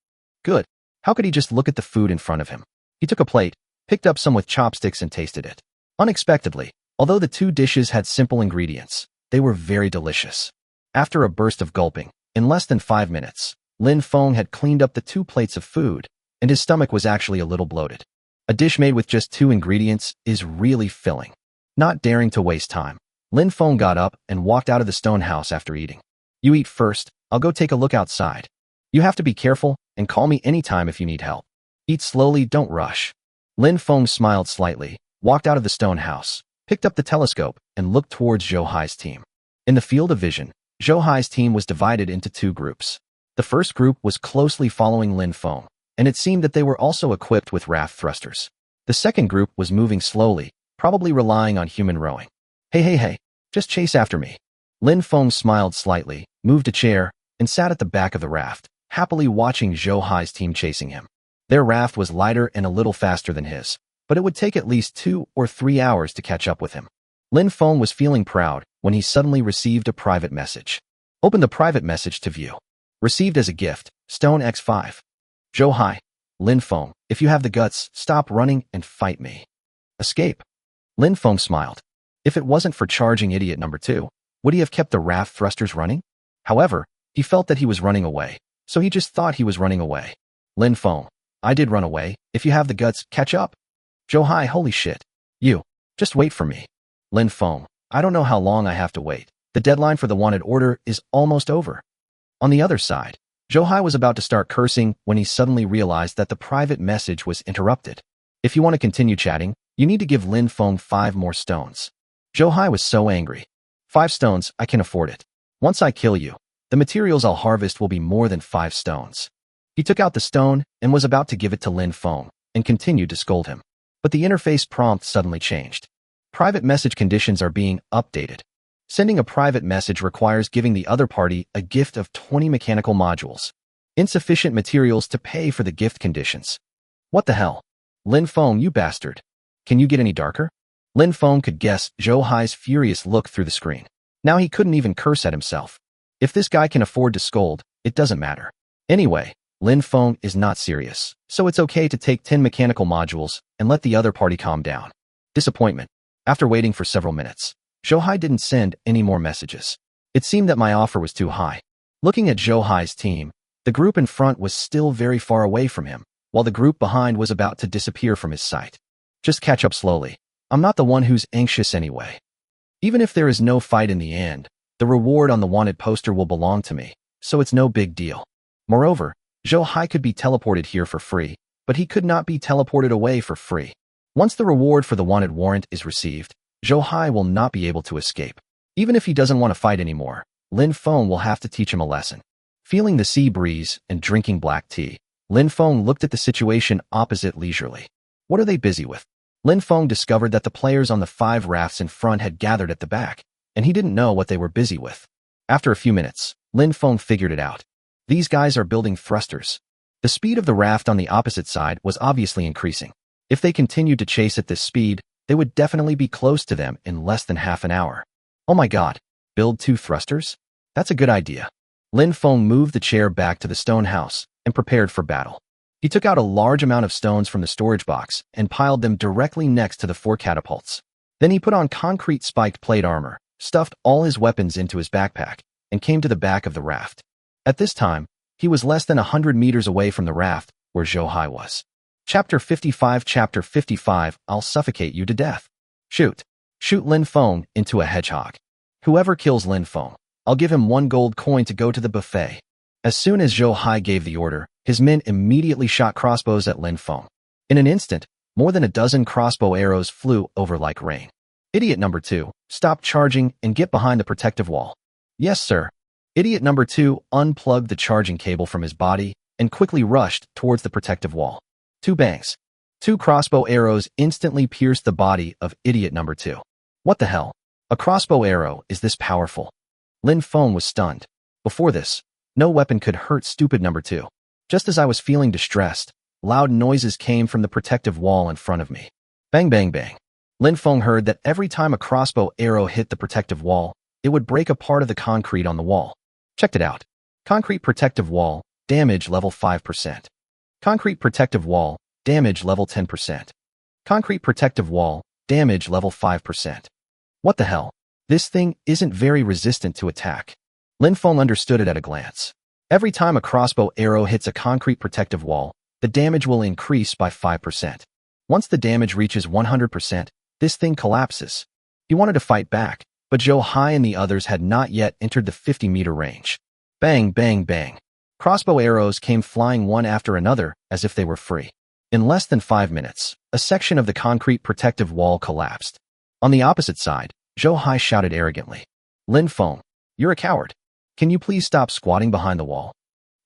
Good. How could he just look at the food in front of him? He took a plate, picked up some with chopsticks and tasted it. Unexpectedly, although the 2 dishes had simple ingredients, they were very delicious. After a burst of gulping, in less than 5 minutes, Lin Feng had cleaned up the 2 plates of food, and his stomach was actually a little bloated. A dish made with just 2 ingredients is really filling. Not daring to waste time, Lin Feng got up and walked out of the stone house after eating. You eat first, I'll go take a look outside. You have to be careful and call me anytime if you need help. Eat slowly, don't rush. Lin Feng smiled slightly, walked out of the stone house, picked up the telescope, and looked towards Zhou Hai's team. In the field of vision, Zhou Hai's team was divided into 2 groups. The first group was closely following Lin Feng, and it seemed that they were also equipped with raft thrusters. The second group was moving slowly, probably relying on human rowing. Hey, just chase after me. Lin Feng smiled slightly, moved a chair, and sat at the back of the raft, happily watching Zhou Hai's team chasing him. Their raft was lighter and a little faster than his, but it would take at least 2 or 3 hours to catch up with him. Lin Feng was feeling proud when he suddenly received a private message. Open the private message to view. Received as a gift, Stone X5. Zhou Hai, Lin Feng, if you have the guts, stop running and fight me. Escape. Lin Feng smiled. If it wasn't for charging idiot number 2, would he have kept the raft thrusters running? However, he felt that he was running away, so he just thought he was running away. Lin Feng, I did run away. If you have the guts, catch up. Zhou Hai, holy shit. You, just wait for me. Lin Feng, I don't know how long I have to wait. The deadline for the wanted order is almost over. On the other side, Zhou Hai was about to start cursing when he suddenly realized that the private message was interrupted. If you want to continue chatting, you need to give Lin Feng 5 more stones. Zhou Hai was so angry. 5 stones, I can afford it. Once I kill you, the materials I'll harvest will be more than 5 stones. He took out the stone and was about to give it to Lin Feng and continued to scold him. But the interface prompt suddenly changed. Private message conditions are being updated. Sending a private message requires giving the other party a gift of 20 mechanical modules. Insufficient materials to pay for the gift conditions. What the hell? Lin Feng, you bastard. Can you get any darker? Lin Feng could guess Zhou Hai's furious look through the screen. Now he couldn't even curse at himself. If this guy can afford to scold, it doesn't matter. Anyway, Lin Feng is not serious, so it's okay to take 10 mechanical modules and let the other party calm down. Disappointment. After waiting for several minutes, Zhou Hai didn't send any more messages. It seemed that my offer was too high. Looking at Zhou Hai's team, the group in front was still very far away from him, while the group behind was about to disappear from his sight. Just catch up slowly. I'm not the one who's anxious anyway. Even if there is no fight in the end, the reward on the wanted poster will belong to me, so it's no big deal. Moreover, Zhou Hai could be teleported here for free, but he could not be teleported away for free. Once the reward for the wanted warrant is received, Zhou Hai will not be able to escape. Even if he doesn't want to fight anymore, Lin Feng will have to teach him a lesson. Feeling the sea breeze and drinking black tea, Lin Feng looked at the situation opposite leisurely. What are they busy with? Lin Feng discovered that the players on the 5 rafts in front had gathered at the back, and he didn't know what they were busy with. After a few minutes, Lin Feng figured it out. These guys are building thrusters. The speed of the raft on the opposite side was obviously increasing. If they continued to chase at this speed, they would definitely be close to them in less than half an hour. Oh my god, build 2 thrusters? That's a good idea. Lin Feng moved the chair back to the stone house and prepared for battle. He took out a large amount of stones from the storage box and piled them directly next to the 4 catapults. Then he put on concrete spiked plate armor, stuffed all his weapons into his backpack, and came to the back of the raft. At this time, he was less than 100 meters away from the raft where Zhou Hai was. Chapter 55, I'll suffocate you to death. Shoot. Shoot Lin Feng into a hedgehog. Whoever kills Lin Feng, I'll give him 1 gold coin to go to the buffet. As soon as Zhou Hai gave the order, his men immediately shot crossbows at Lin Feng. In an instant, more than a dozen crossbow arrows flew over like rain. Idiot number 2, stop charging and get behind the protective wall. Yes, sir. Idiot number 2 unplugged the charging cable from his body and quickly rushed towards the protective wall. 2 bangs. 2 crossbow arrows instantly pierced the body of idiot number 2. What the hell? A crossbow arrow is this powerful? Lin Feng was stunned. Before this, no weapon could hurt stupid number 2. Just as I was feeling distressed, loud noises came from the protective wall in front of me. Bang, bang, bang. Lin Feng heard that every time a crossbow arrow hit the protective wall, it would break a part of the concrete on the wall. Checked it out. Concrete protective wall, damage level 5%. Concrete protective wall, damage level 10%. Concrete protective wall, damage level 5%. What the hell? This thing isn't very resistant to attack. Lin Feng understood it at a glance. Every time a crossbow arrow hits a concrete protective wall, the damage will increase by 5%. Once the damage reaches 100%, this thing collapses. He wanted to fight back, but Zhou Hai and the others had not yet entered the 50-meter range. Bang, bang, bang. Crossbow arrows came flying one after another as if they were free. In less than 5 minutes, a section of the concrete protective wall collapsed. On the opposite side, Zhou Hai shouted arrogantly, "Lin Feng, you're a coward. Can you please stop squatting behind the wall?"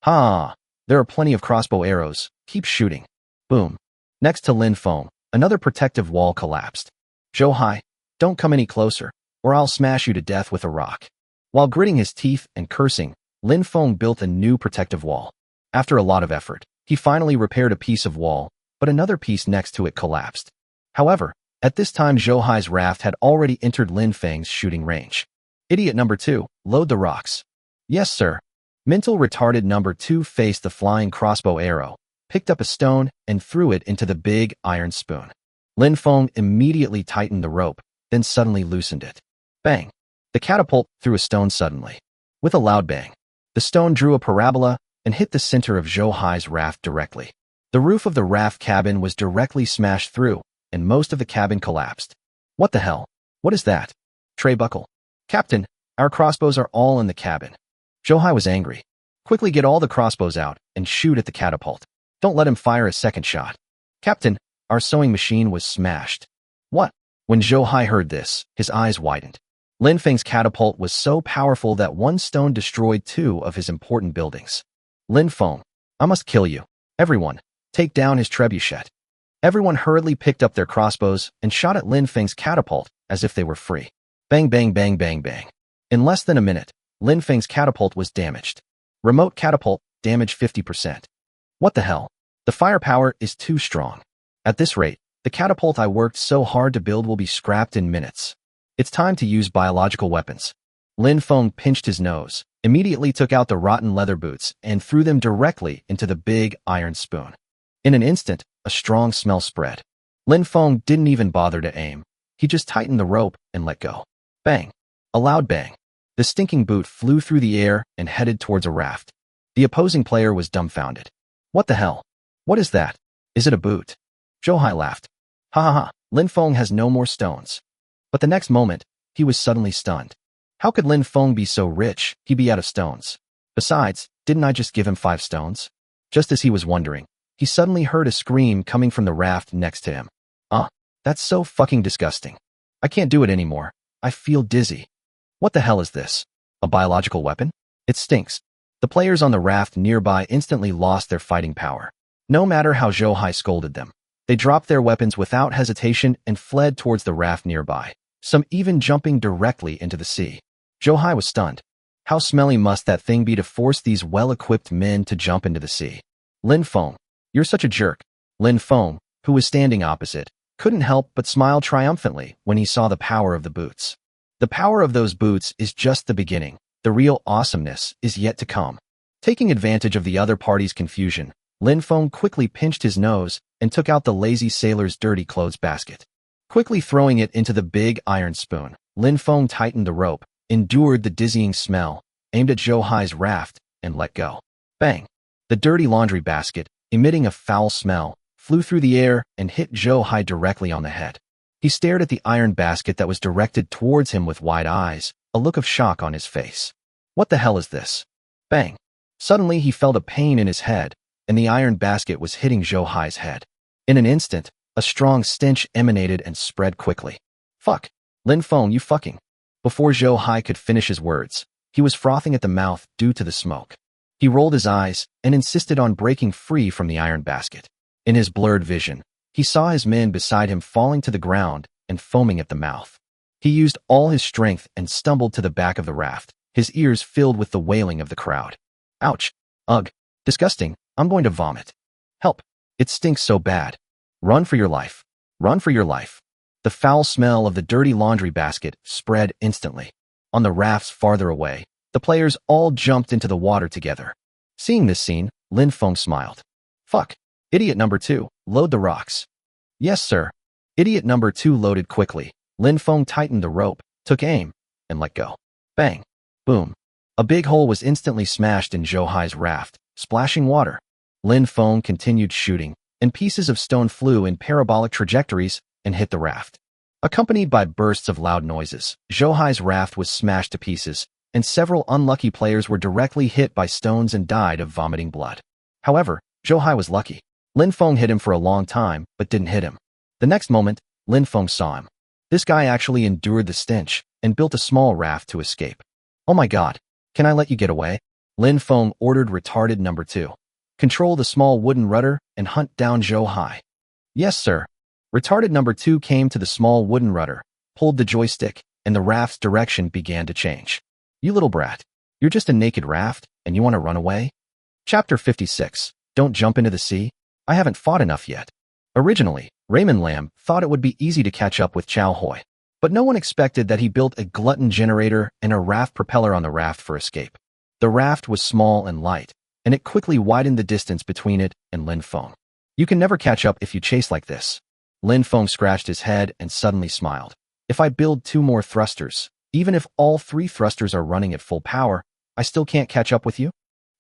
"Ha! There are plenty of crossbow arrows. Keep shooting." Boom. Next to Lin Feng, another protective wall collapsed. "Zhou Hai, don't come any closer, or I'll smash you to death with a rock." While gritting his teeth and cursing, Lin Feng built a new protective wall. After a lot of effort, he finally repaired a piece of wall, but another piece next to it collapsed. However, at this time Zhou Hai's raft had already entered Lin Feng's shooting range. Idiot number 2, load the rocks. Yes, sir. Mental retarded number 2 faced the flying crossbow arrow, picked up a stone, and threw it into the big iron spoon. Lin Feng immediately tightened the rope, then suddenly loosened it. Bang! The catapult threw a stone suddenly. With a loud bang, the stone drew a parabola and hit the center of Zhou Hai's raft directly. The roof of the raft cabin was directly smashed through, and most of the cabin collapsed. What the hell? What is that? Tray buckle. Captain, our crossbows are all in the cabin. Zhou Hai was angry. Quickly get all the crossbows out and shoot at the catapult. Don't let him fire a second shot. Captain, our sewing machine was smashed. What? When Zhou Hai heard this, his eyes widened. Lin Feng's catapult was so powerful that one stone destroyed 2 of his important buildings. Lin Feng, I must kill you. Everyone, take down his trebuchet. Everyone hurriedly picked up their crossbows and shot at Lin Feng's catapult as if they were free. Bang, bang, bang, bang, bang. In less than a minute, Lin Feng's catapult was damaged. Remote catapult, damage 50%. What the hell? The firepower is too strong. At this rate, the catapult I worked so hard to build will be scrapped in minutes. It's time to use biological weapons. Lin Feng pinched his nose, immediately took out the rotten leather boots, and threw them directly into the big iron spoon. In an instant, a strong smell spread. Lin Feng didn't even bother to aim. He just tightened the rope and let go. Bang! A loud bang. The stinking boot flew through the air and headed towards a raft. The opposing player was dumbfounded. What the hell? What is that? Is it a boot? Zhou Hai laughed. Ha ha ha, Lin Feng has no more stones. But the next moment, he was suddenly stunned. How could Lin Feng be so rich, he'd be out of stones? Besides, didn't I just give him 5 stones? Just as he was wondering, he suddenly heard a scream coming from the raft next to him. That's so fucking disgusting. I can't do it anymore. I feel dizzy. What the hell is this? A biological weapon? It stinks. The players on the raft nearby instantly lost their fighting power. No matter how Zhou Hai scolded them, they dropped their weapons without hesitation and fled towards the raft nearby, some even jumping directly into the sea. Zhou Hai was stunned. How smelly must that thing be to force these well-equipped men to jump into the sea? Lin Feng, you're such a jerk. Lin Feng, who was standing opposite, couldn't help but smile triumphantly when he saw the power of the boots. The power of those boots is just the beginning. The real awesomeness is yet to come. Taking advantage of the other party's confusion, Lin Feng quickly pinched his nose and took out the lazy sailor's dirty clothes basket. Quickly throwing it into the big iron spoon, Lin Feng tightened the rope, endured the dizzying smell, aimed at Zhou Hai's raft, and let go. Bang! The dirty laundry basket, emitting a foul smell, flew through the air and hit Zhou Hai directly on the head. He stared at the iron basket that was directed towards him with wide eyes, a look of shock on his face. What the hell is this? Bang! Suddenly he felt a pain in his head, and the iron basket was hitting Zhou Hai's head. In an instant, a strong stench emanated and spread quickly. Fuck! Lin Feng, you fucking... Before Zhou Hai could finish his words, he was frothing at the mouth due to the smoke. He rolled his eyes and insisted on breaking free from the iron basket. In his blurred vision, he saw his men beside him falling to the ground and foaming at the mouth. He used all his strength and stumbled to the back of the raft, his ears filled with the wailing of the crowd. Ouch! Ugh! Disgusting! I'm going to vomit. Help! It stinks so bad. Run for your life. Run for your life. The foul smell of the dirty laundry basket spread instantly. On the rafts farther away, the players all jumped into the water together. Seeing this scene, Lin Feng smiled. Fuck. Idiot number 2, load the rocks. Yes, sir. Idiot number 2 loaded quickly. Lin Feng tightened the rope, took aim, and let go. Bang. Boom. A big hole was instantly smashed in Zhou Hai's raft, splashing water. Lin Feng continued shooting, and pieces of stone flew in parabolic trajectories and hit the raft. Accompanied by bursts of loud noises, Zhou Hai's raft was smashed to pieces, and several unlucky players were directly hit by stones and died of vomiting blood. However, Zhou Hai was lucky. Lin Feng hit him for a long time, but didn't hit him. The next moment, Lin Feng saw him. This guy actually endured the stench and built a small raft to escape. Oh my god, can I let you get away? Lin Feng ordered retarded number 2. Control the small wooden rudder and hunt down Zhou Hai. Yes, sir. Retarded number 2 came to the small wooden rudder, pulled the joystick, and the raft's direction began to change. You little brat. You're just a naked raft, and you want to run away? Chapter 56. Don't jump into the sea. I haven't fought enough yet. Originally, Raymond Lam thought it would be easy to catch up with Chow Hoi, but no one expected that he built a glutton generator and a raft propeller on the raft for escape. The raft was small and light, and it quickly widened the distance between it and Lin Feng. You can never catch up if you chase like this. Lin Feng scratched his head and suddenly smiled. If I build 2 more thrusters, even if all 3 thrusters are running at full power, I still can't catch up with you?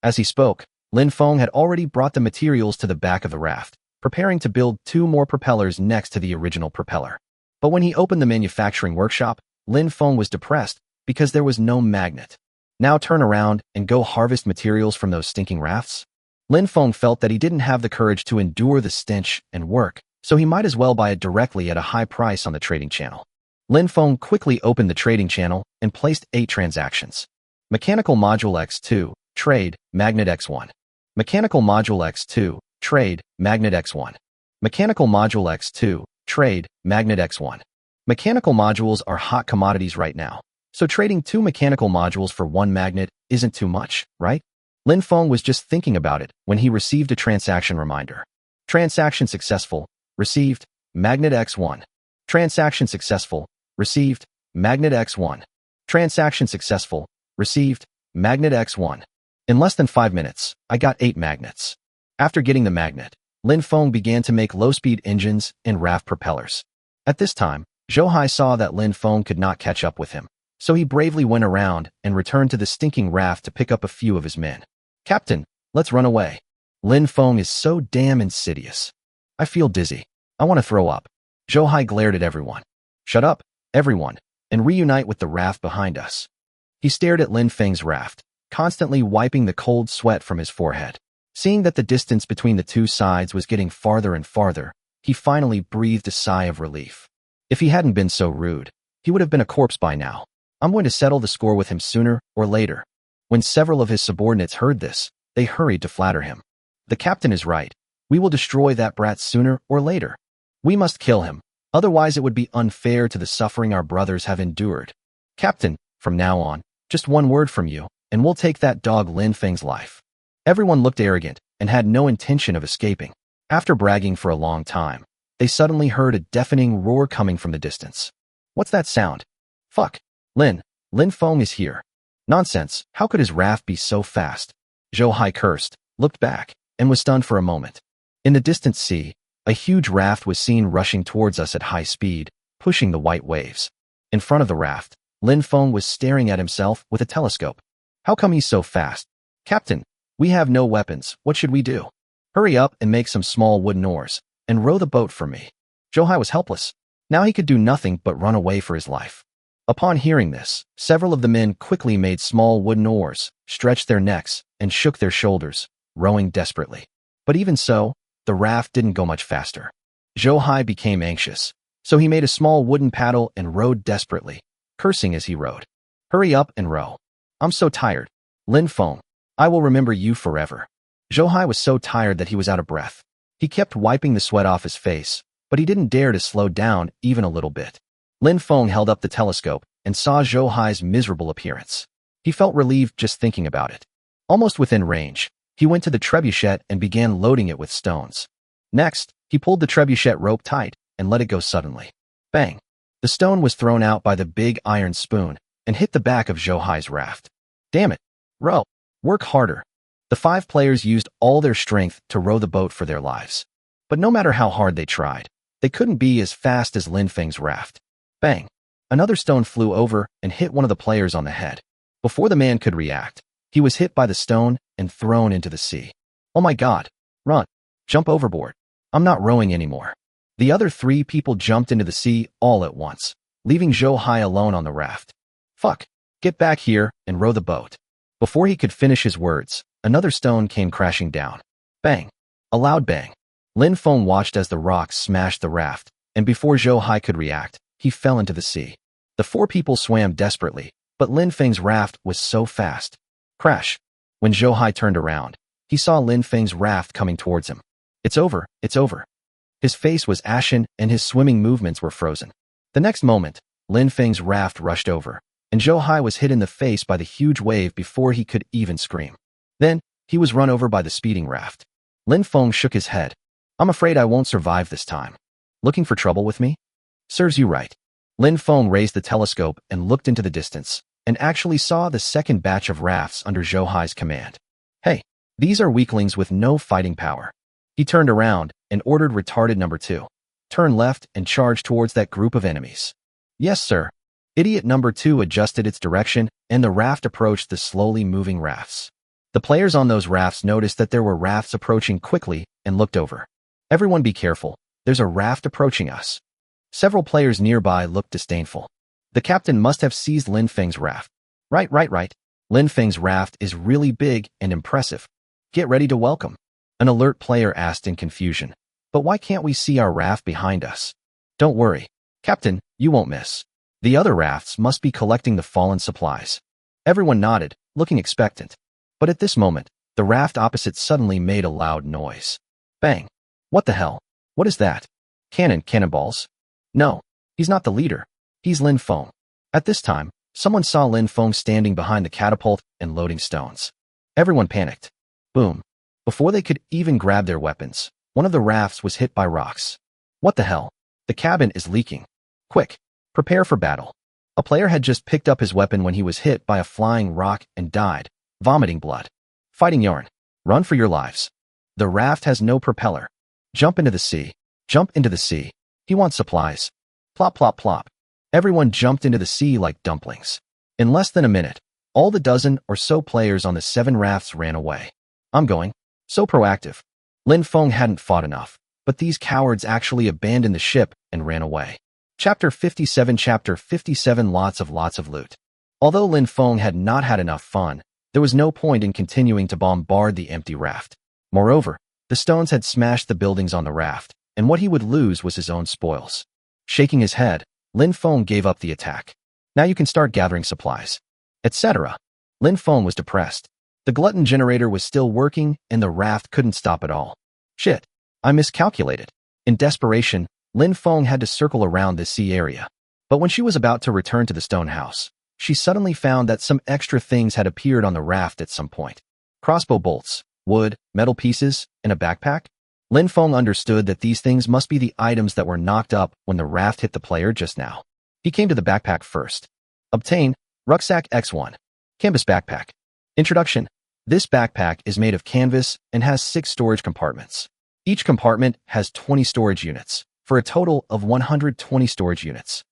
As he spoke, Lin Feng had already brought the materials to the back of the raft, preparing to build 2 more propellers next to the original propeller. But when he opened the manufacturing workshop, Lin Feng was depressed because there was no magnet. Now turn around and go harvest materials from those stinking rafts? Lin Feng felt that he didn't have the courage to endure the stench and work, so he might as well buy it directly at a high price on the trading channel. Lin Feng quickly opened the trading channel and placed 8 transactions. Mechanical Module X2, Trade, Magnet X1. Mechanical Module X2, Trade, Magnet X1. Mechanical Module X2, Trade, Magnet X1. Mechanical modules are hot commodities right now, so trading 2 mechanical modules for 1 magnet isn't too much, right? Lin Feng was just thinking about it when he received a transaction reminder. Transaction successful. Received, Magnet X1. Transaction successful. Received, Magnet X1. Transaction successful. Received, Magnet X1. In less than 5 minutes, I got 8 magnets. After getting the magnet, Lin Feng began to make low-speed engines and raft propellers. At this time, Zhou Hai saw that Lin Feng could not catch up with him, so he bravely went around and returned to the stinking raft to pick up a few of his men. Captain, let's run away. Lin Feng is so damn insidious. I feel dizzy. I want to throw up. Zhou Hai glared at everyone. Shut up, everyone, and reunite with the raft behind us. He stared at Lin Feng's raft, constantly wiping the cold sweat from his forehead. Seeing that the distance between the 2 sides was getting farther and farther, he finally breathed a sigh of relief. If he hadn't been so rude, he would have been a corpse by now. I'm going to settle the score with him sooner or later. When several of his subordinates heard this, they hurried to flatter him. The captain is right. We will destroy that brat sooner or later. We must kill him, otherwise it would be unfair to the suffering our brothers have endured. Captain, from now on, just 1 word from you, and we'll take that dog Lin Feng's life. Everyone looked arrogant and had no intention of escaping. After bragging for a long time, they suddenly heard a deafening roar coming from the distance. What's that sound? Fuck. Lin Feng is here. Nonsense, how could his raft be so fast? Zhou Hai cursed, looked back, and was stunned for a moment. In the distant sea, a huge raft was seen rushing towards us at high speed, pushing the white waves. In front of the raft, Lin Feng was staring at himself with a telescope. How come he's so fast? Captain, we have no weapons, what should we do? Hurry up and make some small wooden oars, and row the boat for me. Zhou Hai was helpless. Now he could do nothing but run away for his life. Upon hearing this, several of the men quickly made small wooden oars, stretched their necks, and shook their shoulders, rowing desperately. But even so, the raft didn't go much faster. Zhou Hai became anxious, so he made a small wooden paddle and rowed desperately, cursing as he rowed. Hurry up and row. I'm so tired. Lin Feng, I will remember you forever. Zhou Hai was so tired that he was out of breath. He kept wiping the sweat off his face, but he didn't dare to slow down even a little bit. Lin Feng held up the telescope and saw Zhou Hai's miserable appearance. He felt relieved just thinking about it. Almost within range, he went to the trebuchet and began loading it with stones. Next, he pulled the trebuchet rope tight and let it go suddenly. Bang! The stone was thrown out by the big iron spoon and hit the back of Zhou Hai's raft. Damn it! Row! Work harder! The 5 players used all their strength to row the boat for their lives. But no matter how hard they tried, they couldn't be as fast as Lin Feng's raft. Bang! Another stone flew over and hit one of the players on the head. Before the man could react, he was hit by the stone and thrown into the sea. Oh my god! Run! Jump overboard! I'm not rowing anymore. The other 3 people jumped into the sea all at once, leaving Zhou Hai alone on the raft. Fuck! Get back here and row the boat. Before he could finish his words, another stone came crashing down. Bang! A loud bang. Lin Feng watched as the rocks smashed the raft, and before Zhou Hai could react, he fell into the sea. The 4 people swam desperately, but Lin Feng's raft was so fast. Crash! When Zhou Hai turned around, he saw Lin Feng's raft coming towards him. It's over, it's over. His face was ashen and his swimming movements were frozen. The next moment, Lin Feng's raft rushed over, and Zhou Hai was hit in the face by the huge wave before he could even scream. Then, he was run over by the speeding raft. Lin Feng shook his head. I'm afraid I won't survive this time. Looking for trouble with me? Serves you right. Lin Feng raised the telescope and looked into the distance, and actually saw the second batch of rafts under Zhou Hai's command. Hey, these are weaklings with no fighting power. He turned around and ordered retarded number 2. Turn left and charge towards that group of enemies. Yes, sir. Idiot number 2 adjusted its direction, and the raft approached the slowly moving rafts. The players on those rafts noticed that there were rafts approaching quickly and looked over. Everyone be careful, there's a raft approaching us. Several players nearby looked disdainful. The captain must have seized Lin Feng's raft. Right. Lin Feng's raft is really big and impressive. Get ready to welcome. An alert player asked in confusion. But why can't we see our raft behind us? Don't worry. Captain, you won't miss. The other rafts must be collecting the fallen supplies. Everyone nodded, looking expectant. But at this moment, the raft opposite suddenly made a loud noise. Bang! What the hell? What is that? Cannonballs? No, he's not the leader. He's Lin Feng. At this time, someone saw Lin Feng standing behind the catapult and loading stones. Everyone panicked. Boom. Before they could even grab their weapons, one of the rafts was hit by rocks. What the hell? The cabin is leaking. Quick, prepare for battle. A player had just picked up his weapon when he was hit by a flying rock and died, vomiting blood. Fighting yarn. Run for your lives. The raft has no propeller. Jump into the sea. Jump into the sea. He wants supplies. Plop, plop, plop. Everyone jumped into the sea like dumplings. In less than a minute, all the dozen or so players on the 7 rafts ran away. I'm going. So proactive. Lin Feng hadn't fought enough, but these cowards actually abandoned the ship and ran away. Chapter 57 Lots of loot. Although Lin Feng had not had enough fun, there was no point in continuing to bombard the empty raft. Moreover, the stones had smashed the buildings on the raft, and what he would lose was his own spoils. Shaking his head, Lin Feng gave up the attack. Now you can start gathering supplies. Etc. Lin Feng was depressed. The glutton generator was still working, and the raft couldn't stop at all. Shit, I miscalculated. In desperation, Lin Feng had to circle around this sea area. But when she was about to return to the stone house, she suddenly found that some extra things had appeared on the raft at some point. Crossbow bolts, wood, metal pieces, and a backpack? Lin Feng understood that these things must be the items that were knocked up when the raft hit the player just now. He came to the backpack first. Obtain, Rucksack X1. Canvas backpack. Introduction. This backpack is made of canvas and has 6 storage compartments. Each compartment has 20 storage units, for a total of 120 storage units.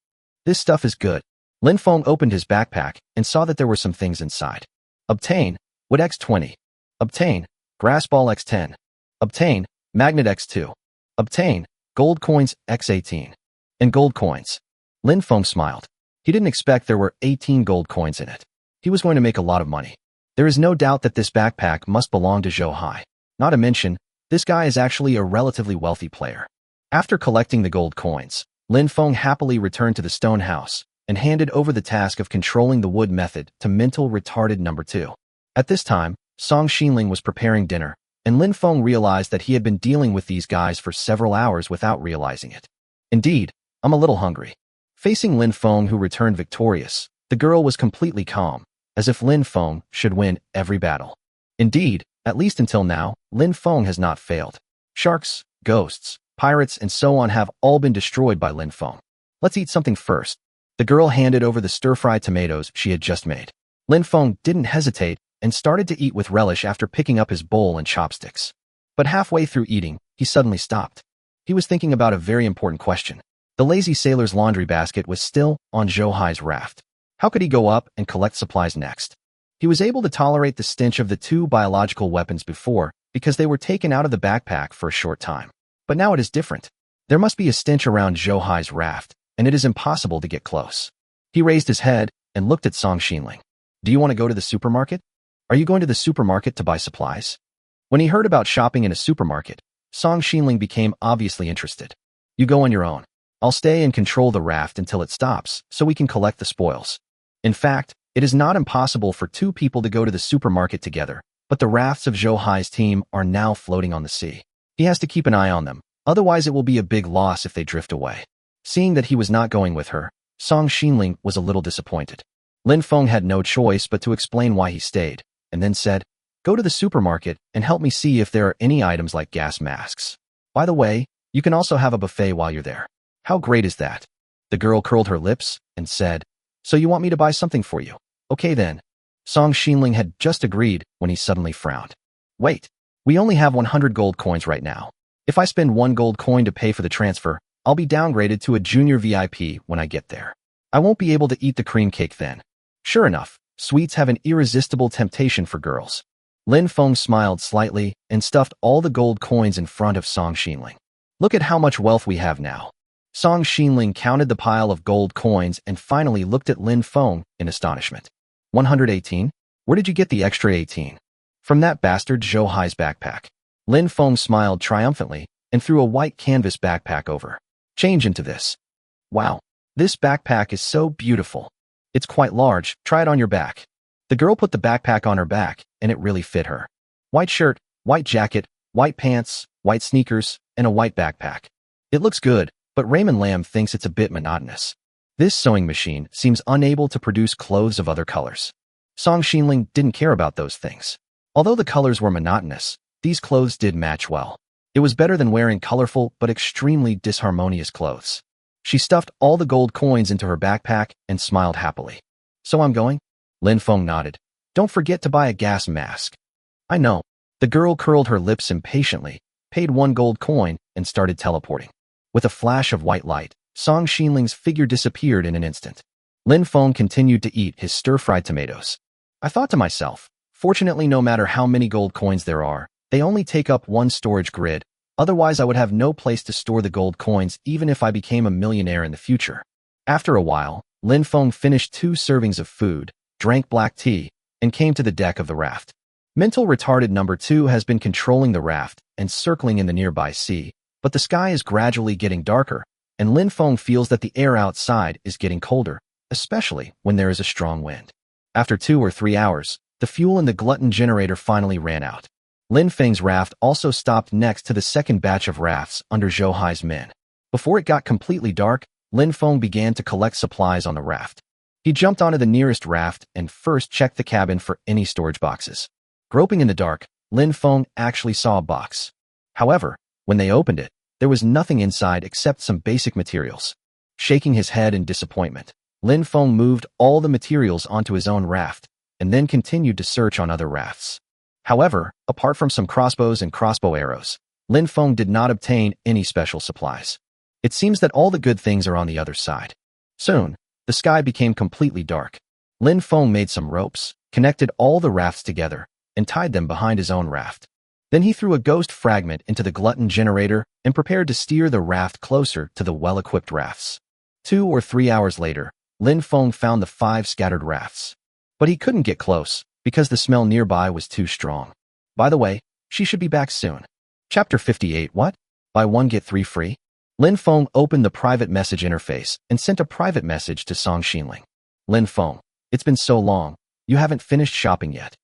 This stuff is good. Lin Feng opened his backpack and saw that there were some things inside. Obtain, Wood X20. Obtain, Grass Ball X10. Obtain, Magnet X2. Obtain, Gold Coins X18. And gold coins. Lin Feng smiled. He didn't expect there were 18 gold coins in it. He was going to make a lot of money. There is no doubt that this backpack must belong to Zhou Hai. Not to mention, this guy is actually a relatively wealthy player. After collecting the gold coins, Lin Feng happily returned to the stone house and handed over the task of controlling the wood method to mental retarded number 2. At this time, Song Xinling was preparing dinner, and Lin Feng realized that he had been dealing with these guys for several hours without realizing it. Indeed, I'm a little hungry. Facing Lin Feng, who returned victorious, the girl was completely calm, as if Lin Feng should win every battle. Indeed, at least until now, Lin Feng has not failed. Sharks, ghosts, pirates, and so on have all been destroyed by Lin Feng. Let's eat something first. The girl handed over the stir-fried tomatoes she had just made. Lin Feng didn't hesitate and started to eat with relish after picking up his bowl and chopsticks. But halfway through eating, he suddenly stopped. He was thinking about a very important question. The lazy sailor's laundry basket was still on Zhou Hai's raft. How could he go up and collect supplies next? He was able to tolerate the stench of the two biological weapons before because they were taken out of the backpack for a short time. But now it is different. There must be a stench around Zhou Hai's raft, and it is impossible to get close. He raised his head and looked at Song Xinling. Do you want to go to the supermarket? Are you going to the supermarket to buy supplies? When he heard about shopping in a supermarket, Song Xinling became obviously interested. You go on your own. I'll stay and control the raft until it stops so we can collect the spoils. In fact, it is not impossible for two people to go to the supermarket together, but the rafts of Zhou Hai's team are now floating on the sea. He has to keep an eye on them, otherwise it will be a big loss if they drift away. Seeing that he was not going with her, Song Xinling was a little disappointed. Lin Feng had no choice but to explain why he stayed, and then said, Go to the supermarket and help me see if there are any items like gas masks. By the way, you can also have a buffet while you're there. How great is that? The girl curled her lips and said, So you want me to buy something for you? Okay then. Song Xinling had just agreed when he suddenly frowned. Wait, we only have 100 gold coins right now. If I spend 1 gold coin to pay for the transfer, I'll be downgraded to a junior VIP when I get there. I won't be able to eat the cream cake then. Sure enough, sweets have an irresistible temptation for girls. Lin Feng smiled slightly and stuffed all the gold coins in front of Song Xinling. Look at how much wealth we have now. Song Xinling counted the pile of gold coins and finally looked at Lin Feng in astonishment. 118? Where did you get the extra 18? From that bastard Zhou Hai's backpack. Lin Feng smiled triumphantly and threw a white canvas backpack over. Change into this. Wow, this backpack is so beautiful. It's quite large, try it on your back. The girl put the backpack on her back, and it really fit her. White shirt, white jacket, white pants, white sneakers, and a white backpack. It looks good, but Raymond Lamb thinks it's a bit monotonous. This sewing machine seems unable to produce clothes of other colors. Song Xinling didn't care about those things. Although the colors were monotonous, these clothes did match well. It was better than wearing colorful but extremely disharmonious clothes. She stuffed all the gold coins into her backpack and smiled happily. So I'm going? Lin Feng nodded. Don't forget to buy a gas mask. I know. The girl curled her lips impatiently, paid 1 gold coin, and started teleporting. With a flash of white light, Song Xinling's figure disappeared in an instant. Lin Feng continued to eat his stir-fried tomatoes. I thought to myself, fortunately no matter how many gold coins there are, they only take up 1 storage grid, otherwise I would have no place to store the gold coins even if I became a millionaire in the future. After a while, Lin Feng finished 2 servings of food, drank black tea, and came to the deck of the raft. Mental retarded number 2 has been controlling the raft and circling in the nearby sea, but the sky is gradually getting darker, and Lin Feng feels that the air outside is getting colder, especially when there is a strong wind. After 2 or 3 hours, the fuel in the glutton generator finally ran out. Lin Feng's raft also stopped next to the second batch of rafts under Zhou Hai's men. Before it got completely dark, Lin Feng began to collect supplies on the raft. He jumped onto the nearest raft and first checked the cabin for any storage boxes. Groping in the dark, Lin Feng actually saw a box. However, when they opened it, there was nothing inside except some basic materials. Shaking his head in disappointment, Lin Feng moved all the materials onto his own raft and then continued to search on other rafts. However, apart from some crossbows and crossbow arrows, Lin Feng did not obtain any special supplies. It seems that all the good things are on the other side. Soon, the sky became completely dark. Lin Feng made some ropes, connected all the rafts together, and tied them behind his own raft. Then he threw a ghost fragment into the glutton generator and prepared to steer the raft closer to the well-equipped rafts. 2 or 3 hours later, Lin Feng found the 5 scattered rafts. But he couldn't get close, because the smell nearby was too strong. By the way, she should be back soon. Chapter 58. What? Buy 1 get 3 free? Lin Feng opened the private message interface and sent a private message to Song Xinling. Lin Feng, it's been so long, you haven't finished shopping yet.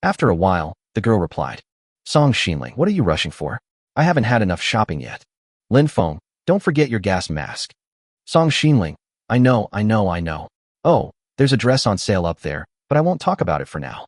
After a while, the girl replied. Song Xinling, what are you rushing for? I haven't had enough shopping yet. Lin Feng, don't forget your gas mask. Song Xinling, I know. Oh, there's a dress on sale up there, but I won't talk about it for now.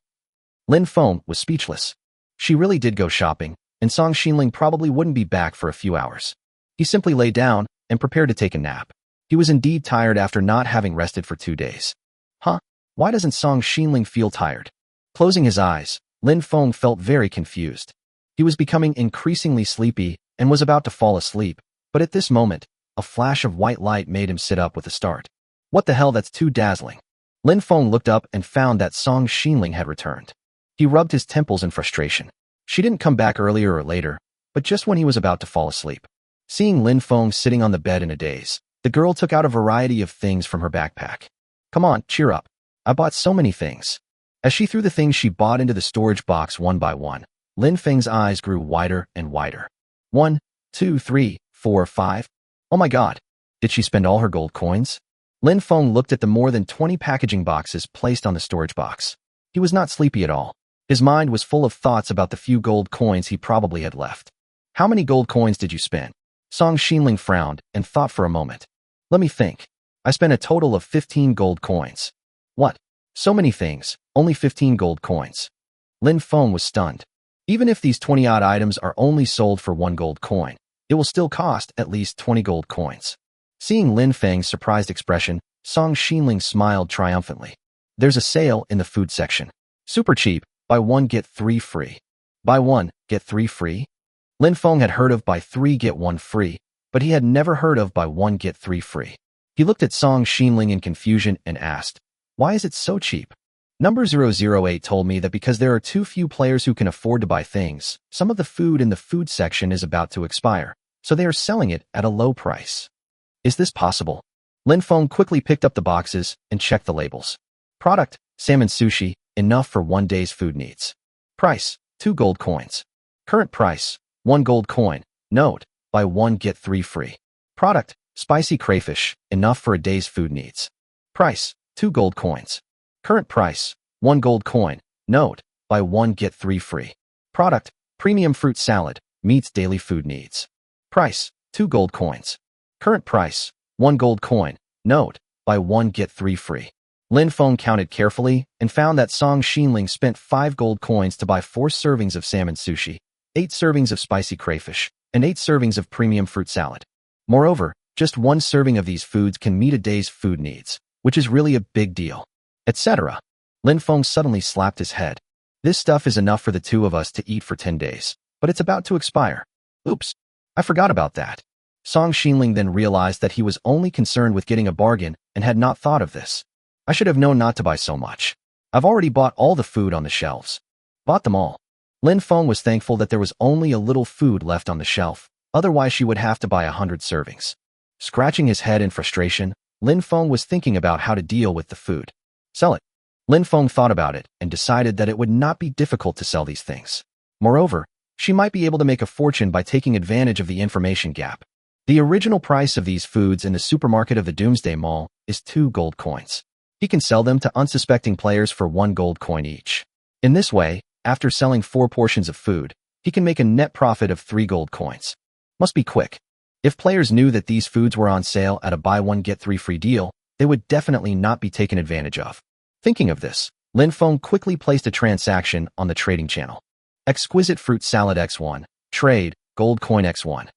Lin Feng was speechless. She really did go shopping, and Song Xinling probably wouldn't be back for a few hours. He simply lay down and prepared to take a nap. He was indeed tired after not having rested for 2 days. Huh? Why doesn't Song Xinling feel tired? Closing his eyes, Lin Feng felt very confused. He was becoming increasingly sleepy and was about to fall asleep, but at this moment, a flash of white light made him sit up with a start. What the hell, that's too dazzling. Lin Feng looked up and found that Song Xinling had returned. He rubbed his temples in frustration. She didn't come back earlier or later, but just when he was about to fall asleep. Seeing Lin Feng sitting on the bed in a daze, the girl took out a variety of things from her backpack. Come on, cheer up. I bought so many things. As she threw the things she bought into the storage box one by one, Lin Feng's eyes grew wider and wider. 1, 2, 3, 4, 5. Oh my god. Did she spend all her gold coins? Lin Feng looked at the more than 20 packaging boxes placed on the storage box. He was not sleepy at all. His mind was full of thoughts about the few gold coins he probably had left. How many gold coins did you spend? Song Xinling frowned and thought for a moment. Let me think. I spent a total of 15 gold coins. What? So many things, only 15 gold coins. Lin Feng was stunned. Even if these 20-odd items are only sold for 1 gold coin, it will still cost at least 20 gold coins. Seeing Lin Feng's surprised expression, Song Xinling smiled triumphantly. There's a sale in the food section. Super cheap, buy 1 get 3 free. Buy 1, get 3 free? Lin Feng had heard of buy 3 get 1 free, but he had never heard of buy 1 get 3 free. He looked at Song Xinling in confusion and asked, why is it so cheap? Number 008 told me that because there are too few players who can afford to buy things, some of the food in the food section is about to expire, so they are selling it at a low price. Is this possible? Lin Feng quickly picked up the boxes and checked the labels. Product, salmon sushi, enough for 1 day's food needs. Price, 2 gold coins. Current price, 1 gold coin. Note, buy 1 get 3 free. Product, spicy crayfish, enough for a day's food needs. Price, 2 gold coins. Current price, 1 gold coin. Note, buy 1 get 3 free. Product, premium fruit salad, meets daily food needs. Price, 2 gold coins. Current price, 1 gold coin. Note, buy 1 get 3 free. Lin Feng counted carefully and found that Song Xinling spent 5 gold coins to buy 4 servings of salmon sushi, 8 servings of spicy crayfish, and 8 servings of premium fruit salad. Moreover, just 1 serving of these foods can meet a day's food needs, which is really a big deal. Etc. Lin Feng suddenly slapped his head. This stuff is enough for the 2 of us to eat for 10 days, but it's about to expire. Oops, I forgot about that. Song Xinling then realized that he was only concerned with getting a bargain and had not thought of this. I should have known not to buy so much. I've already bought all the food on the shelves. Bought them all. Lin Feng was thankful that there was only a little food left on the shelf, otherwise she would have to buy 100 servings. Scratching his head in frustration, Lin Feng was thinking about how to deal with the food. Sell it. Lin Feng thought about it and decided that it would not be difficult to sell these things. Moreover, she might be able to make a fortune by taking advantage of the information gap. The original price of these foods in the supermarket of the Doomsday Mall is 2 gold coins. He can sell them to unsuspecting players for 1 gold coin each. In this way, after selling 4 portions of food, he can make a net profit of 3 gold coins. Must be quick. If players knew that these foods were on sale at a buy 1 get 3 free deal, they would definitely not be taken advantage of. Thinking of this, Lin Feng quickly placed a transaction on the trading channel. Exquisite fruit salad X1, trade, gold coin X1.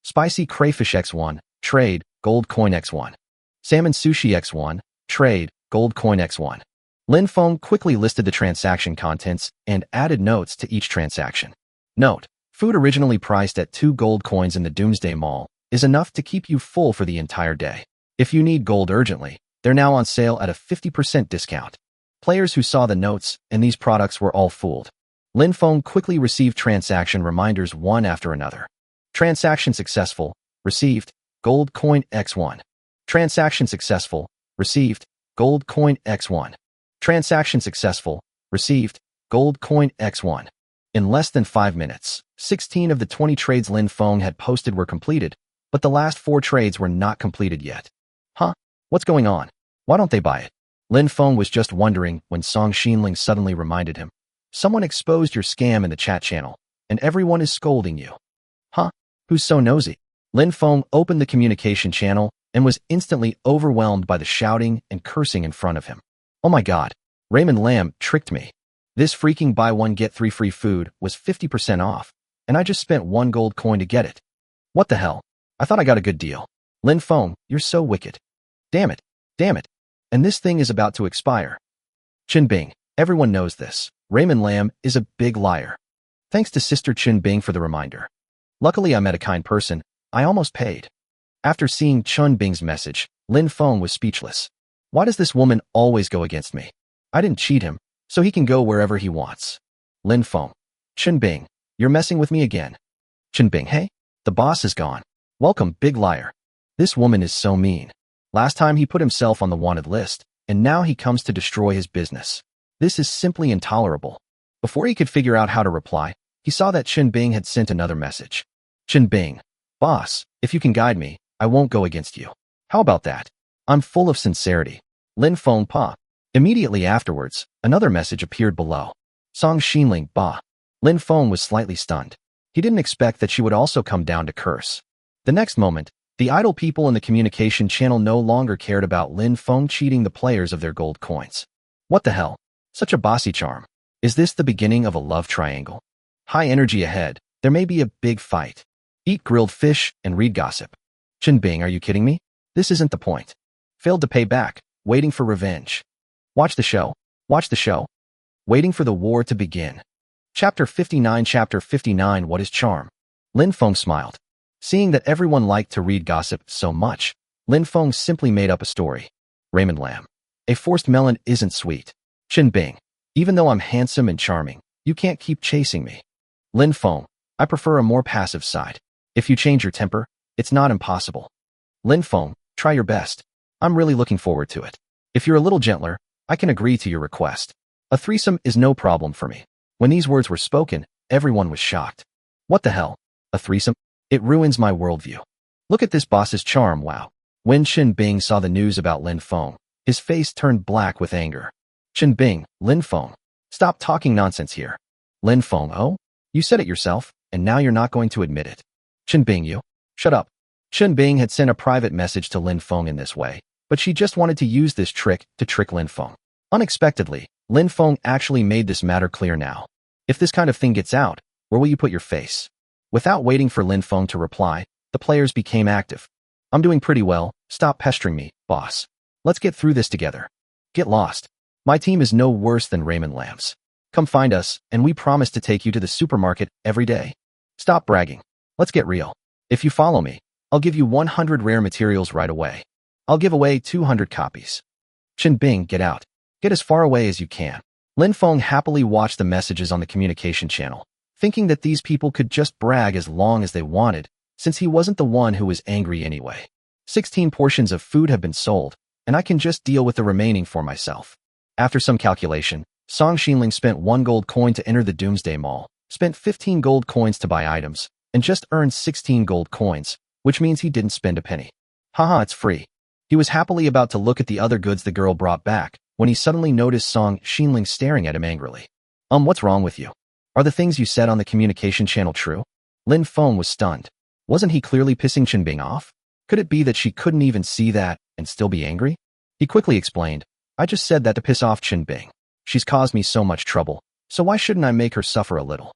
Spicy crayfish X1, trade, gold coin X1. Salmon sushi X1, trade, gold coin X1. Lin Feng quickly listed the transaction contents and added notes to each transaction. Note, food originally priced at 2 gold coins in the Doomsday Mall is enough to keep you full for the entire day. If you need gold urgently, they're now on sale at a 50% discount. Players who saw the notes and these products were all fooled. Lin Feng quickly received transaction reminders one after another. Transaction successful, received, gold coin X1. Transaction successful, received, gold coin X1. Transaction successful, received, gold coin X1. In less than 5 minutes, 16 of the 20 trades Lin Feng had posted were completed, but the last 4 trades were not completed yet. Huh? What's going on? Why don't they buy it? Lin Feng was just wondering when Song Xinling suddenly reminded him. Someone exposed your scam in the chat channel, and everyone is scolding you. Huh? Who's so nosy? Lin Feng opened the communication channel and was instantly overwhelmed by the shouting and cursing in front of him. Oh my god, Raymond Lam tricked me. This freaking buy 1 get 3 free food was 50% off. and I just spent 1 gold coin to get it. What the hell? I thought I got a good deal. Lin Feng, you're so wicked. Damn it. Damn it. And this thing is about to expire. Qin Bing, everyone knows this. Raymond Lam is a big liar. Thanks to Sister Qin Bing for the reminder. Luckily I met a kind person. I almost paid. After seeing Qin Bing's message, Lin Feng was speechless. Why does this woman always go against me? I didn't cheat him, so he can go wherever he wants. Lin Feng. Qin Bing, you're messing with me again. Qin Bing, hey? The boss is gone. Welcome, big liar. This woman is so mean. Last time he put himself on the wanted list, and now he comes to destroy his business. This is simply intolerable. Before he could figure out how to reply, he saw that Qin Bing had sent another message. Qin Bing, boss, if you can guide me, I won't go against you. How about that? I'm full of sincerity. Lin Feng Pa. Immediately afterwards, another message appeared below. Song Xinling Ba. Lin Feng was slightly stunned. He didn't expect that she would also come down to curse. The next moment, the idle people in the communication channel no longer cared about Lin Feng cheating the players of their gold coins. What the hell? Such a bossy charm. Is this the beginning of a love triangle? High energy ahead. There may be a big fight. Eat grilled fish and read gossip. Qin Bing, are you kidding me? This isn't the point. Failed to pay back. Waiting for revenge. Watch the show. Watch the show. Waiting for the war to begin. Chapter 59. Chapter 59. What is charm? Lin Feng smiled. Seeing that everyone liked to read gossip so much, Lin Feng simply made up a story. Raymond Lam. A forced melon isn't sweet. Qin Bing. Even though I'm handsome and charming, you can't keep chasing me. Lin Feng. I prefer a more passive side. If you change your temper, it's not impossible. Lin Feng. Try your best. I'm really looking forward to it. If you're a little gentler, I can agree to your request. A threesome is no problem for me. When these words were spoken, everyone was shocked. What the hell? A threesome? It ruins my worldview. Look at this boss's charm, wow. When Qin Bing saw the news about Lin Feng, his face turned black with anger. Qin Bing, Lin Feng. Stop talking nonsense here. Lin Feng, oh? You said it yourself, and now you're not going to admit it. Qin Bing, you. Shut up. Qin Bing had sent a private message to Lin Feng in this way, but she just wanted to use this trick to trick Lin Feng. Unexpectedly, Lin Feng actually made this matter clear now. If this kind of thing gets out, where will you put your face? Without waiting for Lin Feng to reply, the players became active. I'm doing pretty well, stop pestering me, boss. Let's get through this together. Get lost. My team is no worse than Raymond Lam's. Come find us, and we promise to take you to the supermarket every day. Stop bragging. Let's get real. If you follow me, I'll give you 100 rare materials right away. I'll give away 200 copies. Qin Bing, get out. Get as far away as you can. Lin Feng happily watched the messages on the communication channel, thinking that these people could just brag as long as they wanted, since he wasn't the one who was angry anyway. 16 portions of food have been sold, and I can just deal with the remaining for myself. After some calculation, Song Xinling spent 1 gold coin to enter the Doomsday Mall, spent 15 gold coins to buy items, and just earned 16 gold coins, which means he didn't spend a penny. Haha, it's free. He was happily about to look at the other goods the girl brought back, when he suddenly noticed Song Xinling staring at him angrily. What's wrong with you? Are the things you said on the communication channel true? Lin Feng was stunned. Wasn't he clearly pissing Qin Bing off? Could it be that she couldn't even see that and still be angry? He quickly explained, I just said that to piss off Qin Bing. She's caused me so much trouble, so why shouldn't I make her suffer a little?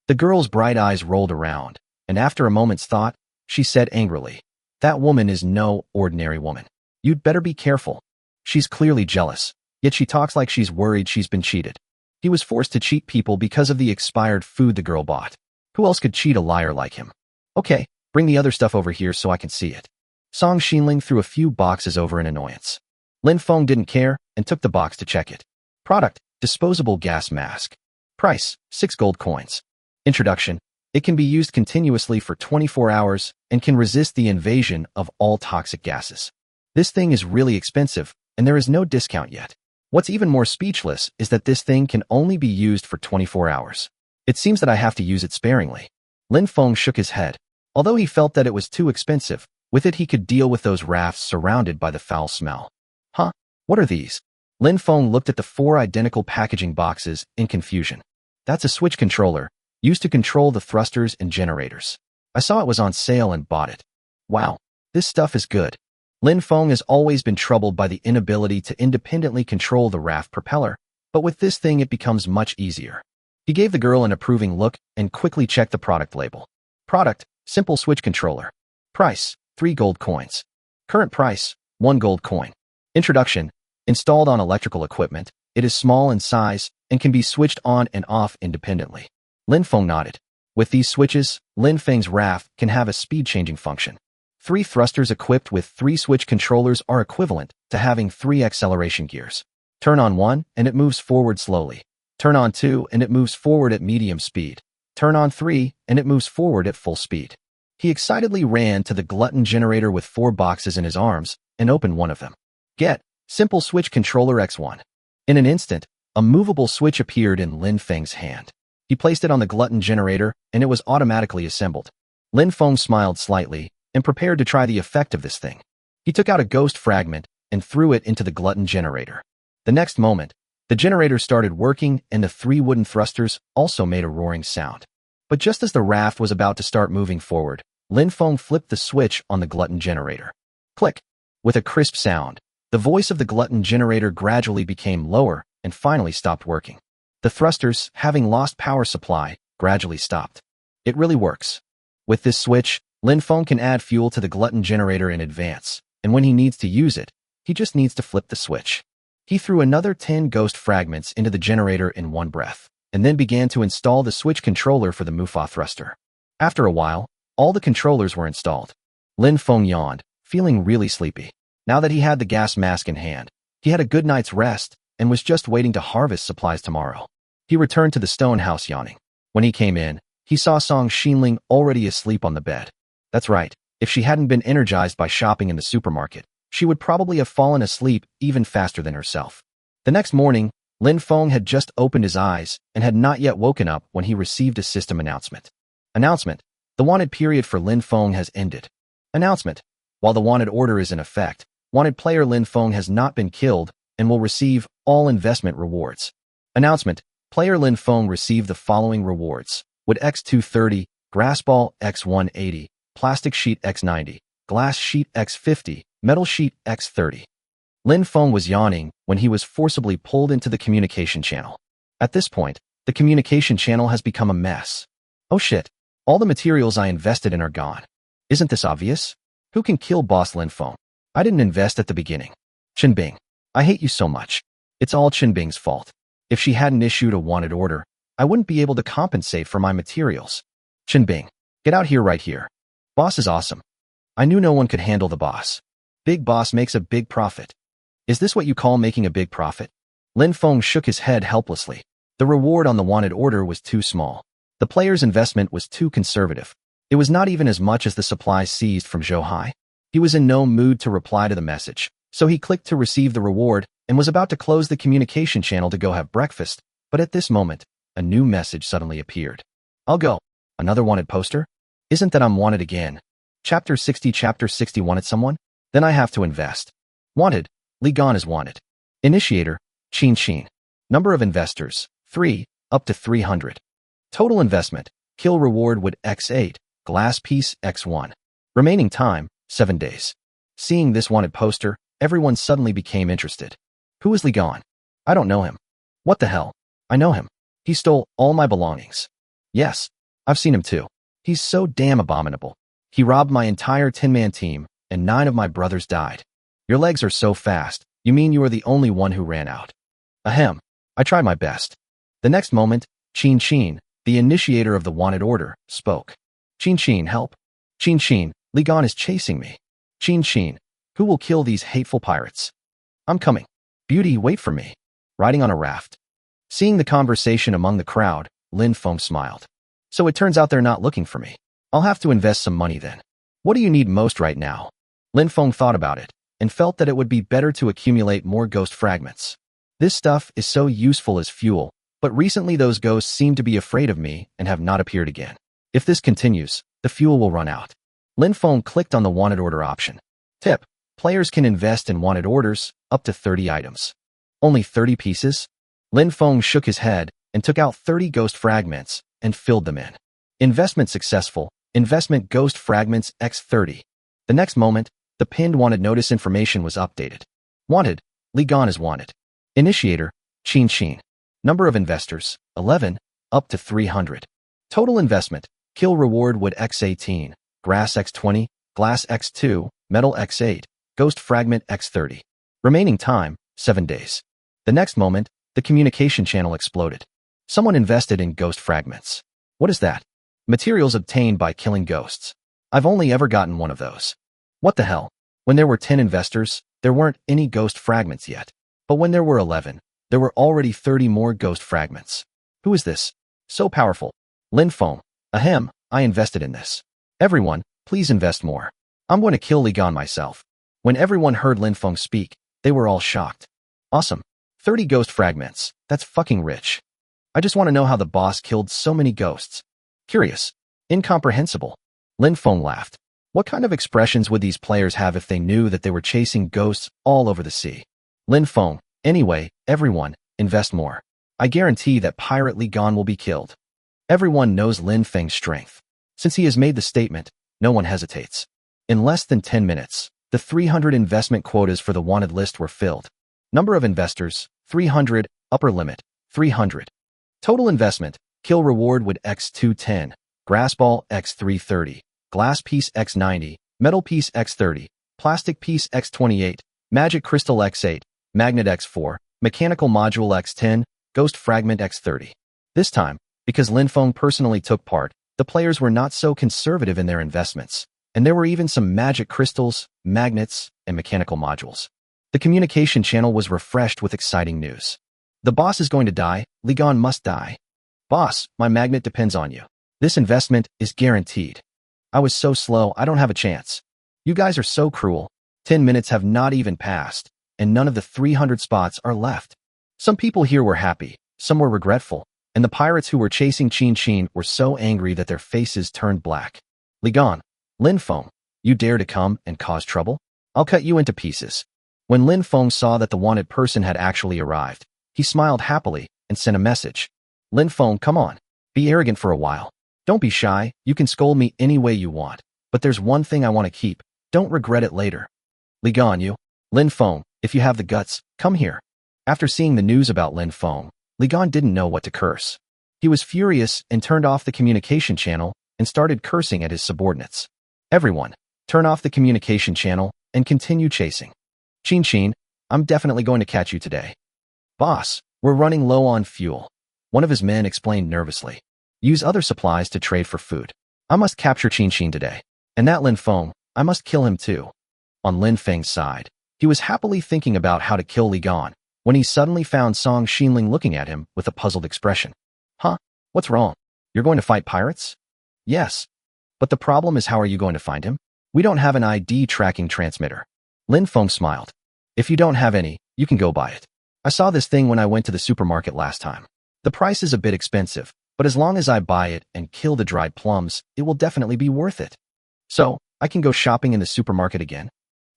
The girl's bright eyes rolled around, and after a moment's thought, she said angrily, that woman is no ordinary woman. You'd better be careful. She's clearly jealous, yet she talks like she's worried she's been cheated. He was forced to cheat people because of the expired food the girl bought. Who else could cheat a liar like him? Okay, bring the other stuff over here so I can see it. Song Xinling threw a few boxes over in annoyance. Lin Feng didn't care and took the box to check it. Product, disposable gas mask. Price, 6 gold coins. Introduction, it can be used continuously for 24 hours and can resist the invasion of all toxic gases. This thing is really expensive, and there is no discount yet. What's even more speechless is that this thing can only be used for 24 hours. It seems that I have to use it sparingly. Lin Feng shook his head. Although he felt that it was too expensive, with it he could deal with those rafts surrounded by the foul smell. Huh? What are these? Lin Feng looked at the 4 identical packaging boxes in confusion. That's a switch controller, used to control the thrusters and generators. I saw it was on sale and bought it. Wow, this stuff is good. Lin Feng has always been troubled by the inability to independently control the raft propeller, but with this thing it becomes much easier. He gave the girl an approving look and quickly checked the product label. Product, simple switch controller. Price, 3 gold coins. Current price, 1 gold coin. Introduction, installed on electrical equipment. It is small in size and can be switched on and off independently. Lin Feng nodded. With these switches, Lin Feng's Raft can have a speed-changing function. 3 thrusters equipped with 3 switch controllers are equivalent to having 3 acceleration gears. Turn on 1 and it moves forward slowly. Turn on 2 and it moves forward at medium speed. Turn on 3 and it moves forward at full speed. He excitedly ran to the glutton generator with 4 boxes in his arms and opened one of them. Get simple switch controller X1. In an instant, a movable switch appeared in Lin Feng's hand. He placed it on the glutton generator and it was automatically assembled. Lin Feng smiled slightly and prepared to try the effect of this thing. He took out a ghost fragment and threw it into the glutton generator. The next moment, the generator started working and the 3 wooden thrusters also made a roaring sound. But just as the raft was about to start moving forward, Lin Feng flipped the switch on the glutton generator. Click! With a crisp sound, the voice of the glutton generator gradually became lower and finally stopped working. The thrusters, having lost power supply, gradually stopped. It really works. With this switch, Lin Feng can add fuel to the glutton generator in advance, and when he needs to use it, he just needs to flip the switch. He threw another 10 ghost fragments into the generator in one breath, and then began to install the switch controller for the manhwa thruster. After a while, all the controllers were installed. Lin Feng yawned, feeling really sleepy. Now that he had the gas mask in hand, he had a good night's rest and was just waiting to harvest supplies tomorrow. He returned to the stone house yawning. When he came in, he saw Song Xinling already asleep on the bed. That's right, if she hadn't been energized by shopping in the supermarket, she would probably have fallen asleep even faster than herself. The next morning, Lin Feng had just opened his eyes and had not yet woken up when he received a system announcement. Announcement: the wanted period for Lin Feng has ended. Announcement: while the wanted order is in effect, wanted player Lin Feng has not been killed and will receive all investment rewards. Announcement: player Lin Feng received the following rewards: wood X230, grass ball X180, plastic sheet X90, glass sheet X50, metal sheet X30. Lin Feng was yawning when he was forcibly pulled into the communication channel. At this point, the communication channel has become a mess. Oh shit, all the materials I invested in are gone. Isn't this obvious? Who can kill boss Lin Feng? I didn't invest at the beginning. Qinbing, I hate you so much. It's all Qinbing's fault. If she hadn't issued a wanted order, I wouldn't be able to compensate for my materials. Qinbing, get out here right here. Boss is awesome. I knew no one could handle the boss. Big boss makes a big profit. Is this what you call making a big profit? Lin Feng shook his head helplessly. The reward on the wanted order was too small. The player's investment was too conservative. It was not even as much as the supplies seized from Zhou Hai. He was in no mood to reply to the message, so he clicked to receive the reward and was about to close the communication channel to go have breakfast, but at this moment, a new message suddenly appeared. I'll go. Another wanted poster? Isn't that I'm wanted again? Chapter 60 Chapter 60 Wanted someone? Then I have to invest. Wanted. Li Gan is wanted. Initiator, Qin Qin. Number of investors, 3, up to 300. Total investment, kill reward would X8, glass piece X1. Remaining time, 7 days. Seeing this wanted poster, everyone suddenly became interested. Who is Li Gan? I don't know him. What the hell? I know him. He stole all my belongings. Yes, I've seen him too. He's so damn abominable. He robbed my entire 10-man team, and 9 of my brothers died. Your legs are so fast, you mean you are the only one who ran out. Ahem, I tried my best. The next moment, Qin Qin, the initiator of the wanted order, spoke. Qin Qin, help. Qin Qin, Li Gan is chasing me. Qin Qin, who will kill these hateful pirates? I'm coming. Beauty, wait for me. Riding on a raft. Seeing the conversation among the crowd, Lin Feng smiled. So it turns out they're not looking for me. I'll have to invest some money then. What do you need most right now? Lin Feng thought about it and felt that it would be better to accumulate more ghost fragments. This stuff is so useful as fuel, but recently those ghosts seem to be afraid of me and have not appeared again. If this continues, the fuel will run out. Lin Feng clicked on the wanted order option. Tip: players can invest in wanted orders up to 30 items. Only 30 pieces? Lin Feng shook his head and took out 30 ghost fragments and filled them in. Investment successful. Investment ghost fragments X30. The next moment, the pinned wanted notice information was updated. Wanted, Li Gan is wanted. Initiator, Qin Qin. Number of investors, 11, up to 300. Total investment, kill reward wood x18, grass x20, glass x2, metal x8, ghost fragment x30. Remaining time, 7 days. The next moment, the communication channel exploded. Someone invested in ghost fragments. What is that? Materials obtained by killing ghosts. I've only ever gotten one of those. What the hell? When there were 10 investors, there weren't any ghost fragments yet. But when there were 11, there were already 30 more ghost fragments. Who is this? So powerful. Lin Feng. Ahem, I invested in this. Everyone, please invest more. I'm going to kill Li Gan myself. When everyone heard Lin Feng speak, they were all shocked. Awesome. 30 ghost fragments. That's fucking rich. I just want to know how the boss killed so many ghosts. Curious. Incomprehensible. Lin Feng laughed. What kind of expressions would these players have if they knew that they were chasing ghosts all over the sea? Lin Feng. Anyway, everyone, invest more. I guarantee that Pirate Li Gan will be killed. Everyone knows Lin Feng's strength. Since he has made the statement, no one hesitates. In less than 10 minutes, the 300 investment quotas for the wanted list were filled. Number of investors, 300, upper limit, 300. Total investment, kill reward wood x210, grass ball x330, glass piece x90, metal piece x30, plastic piece x28, magic crystal x8, magnet x4, mechanical module x10, ghost fragment x30. This time, because Lin Feng personally took part, the players were not so conservative in their investments, and there were even some magic crystals, magnets, and mechanical modules. The communication channel was refreshed with exciting news. The boss is going to die, Li Gan must die. Boss, my magnet depends on you. This investment is guaranteed. I was so slow, I don't have a chance. You guys are so cruel. 10 minutes have not even passed, and none of the 300 spots are left. Some people here were happy, some were regretful, and the pirates who were chasing Chin were so angry that their faces turned black. Li Gan, Lin Feng, you dare to come and cause trouble? I'll cut you into pieces. When Lin Feng saw that the wanted person had actually arrived, he smiled happily and sent a message. Lin Feng, come on. Be arrogant for a while. Don't be shy, you can scold me any way you want, but there's one thing I want to keep. Don't regret it later. Li Gan, you. Lin Feng, if you have the guts, come here. After seeing the news about Lin Feng, Li Gan didn't know what to curse. He was furious and turned off the communication channel and started cursing at his subordinates. Everyone, turn off the communication channel and continue chasing. Chin, I'm definitely going to catch you today. Boss, we're running low on fuel. One of his men explained nervously. Use other supplies to trade for food. I must capture Chin today. And that Lin Feng, I must kill him too. On Lin Feng's side, he was happily thinking about how to kill Li Gan when he suddenly found Song Xinling looking at him with a puzzled expression. Huh? What's wrong? You're going to fight pirates? Yes. But the problem is, how are you going to find him? We don't have an ID tracking transmitter. Lin Feng smiled. If you don't have any, you can go buy it. I saw this thing when I went to the supermarket last time. The price is a bit expensive, but as long as I buy it and kill the dried plums, it will definitely be worth it. So, I can go shopping in the supermarket again.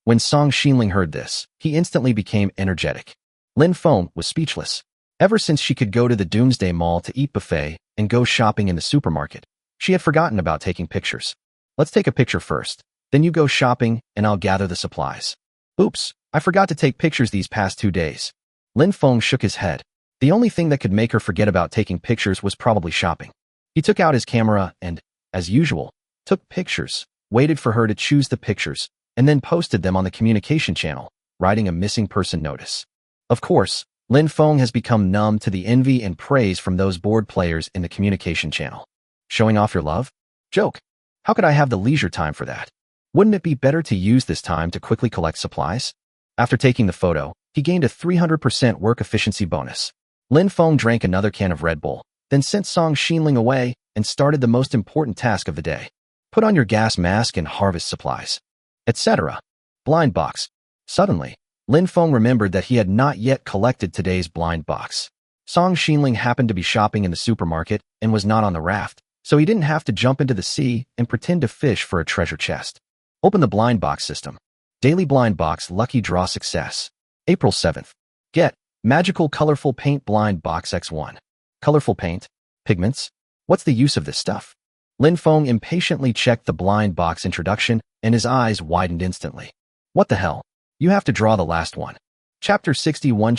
When Song Xinling heard this, he instantly became energetic. Lin Feng was speechless. Ever since she could go to the Doomsday Mall to eat buffet and go shopping in the supermarket, she had forgotten about taking pictures. Let's take a picture first, then you go shopping and I'll gather the supplies. Oops, I forgot to take pictures these past 2 days. Lin Feng shook his head. The only thing that could make her forget about taking pictures was probably shopping. He took out his camera and, as usual, took pictures, waited for her to choose the pictures, and then posted them on the communication channel, writing a missing person notice. Of course, Lin Feng has become numb to the envy and praise from those bored players in the communication channel. Showing off your love? Joke. How could I have the leisure time for that? Wouldn't it be better to use this time to quickly collect supplies? After taking the photo, he gained a 300% work efficiency bonus. Lin Feng drank another can of Red Bull, then sent Song Xinling away and started the most important task of the day. Put on your gas mask and harvest supplies, etc. Blind box. Suddenly, Lin Feng remembered that he had not yet collected today's blind box. Song Xinling happened to be shopping in the supermarket and was not on the raft, so he didn't have to jump into the sea and pretend to fish for a treasure chest. Open the blind box system. Daily blind box lucky draw success. April 7th. Get magical colorful paint blind box X1. Colorful paint? Pigments? What's the use of this stuff? Lin Feng impatiently checked the blind box introduction and his eyes widened instantly. What the hell? You have to draw the last one. Chapter 61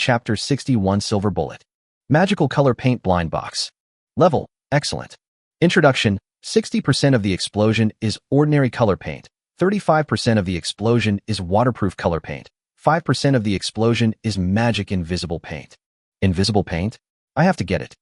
Silver Bullet. Magical color paint blind box. Level, excellent. Introduction, 60% of the explosion is ordinary color paint. 35% of the explosion is waterproof color paint. 5% of the explosion is magic invisible paint. Invisible paint? I have to get it.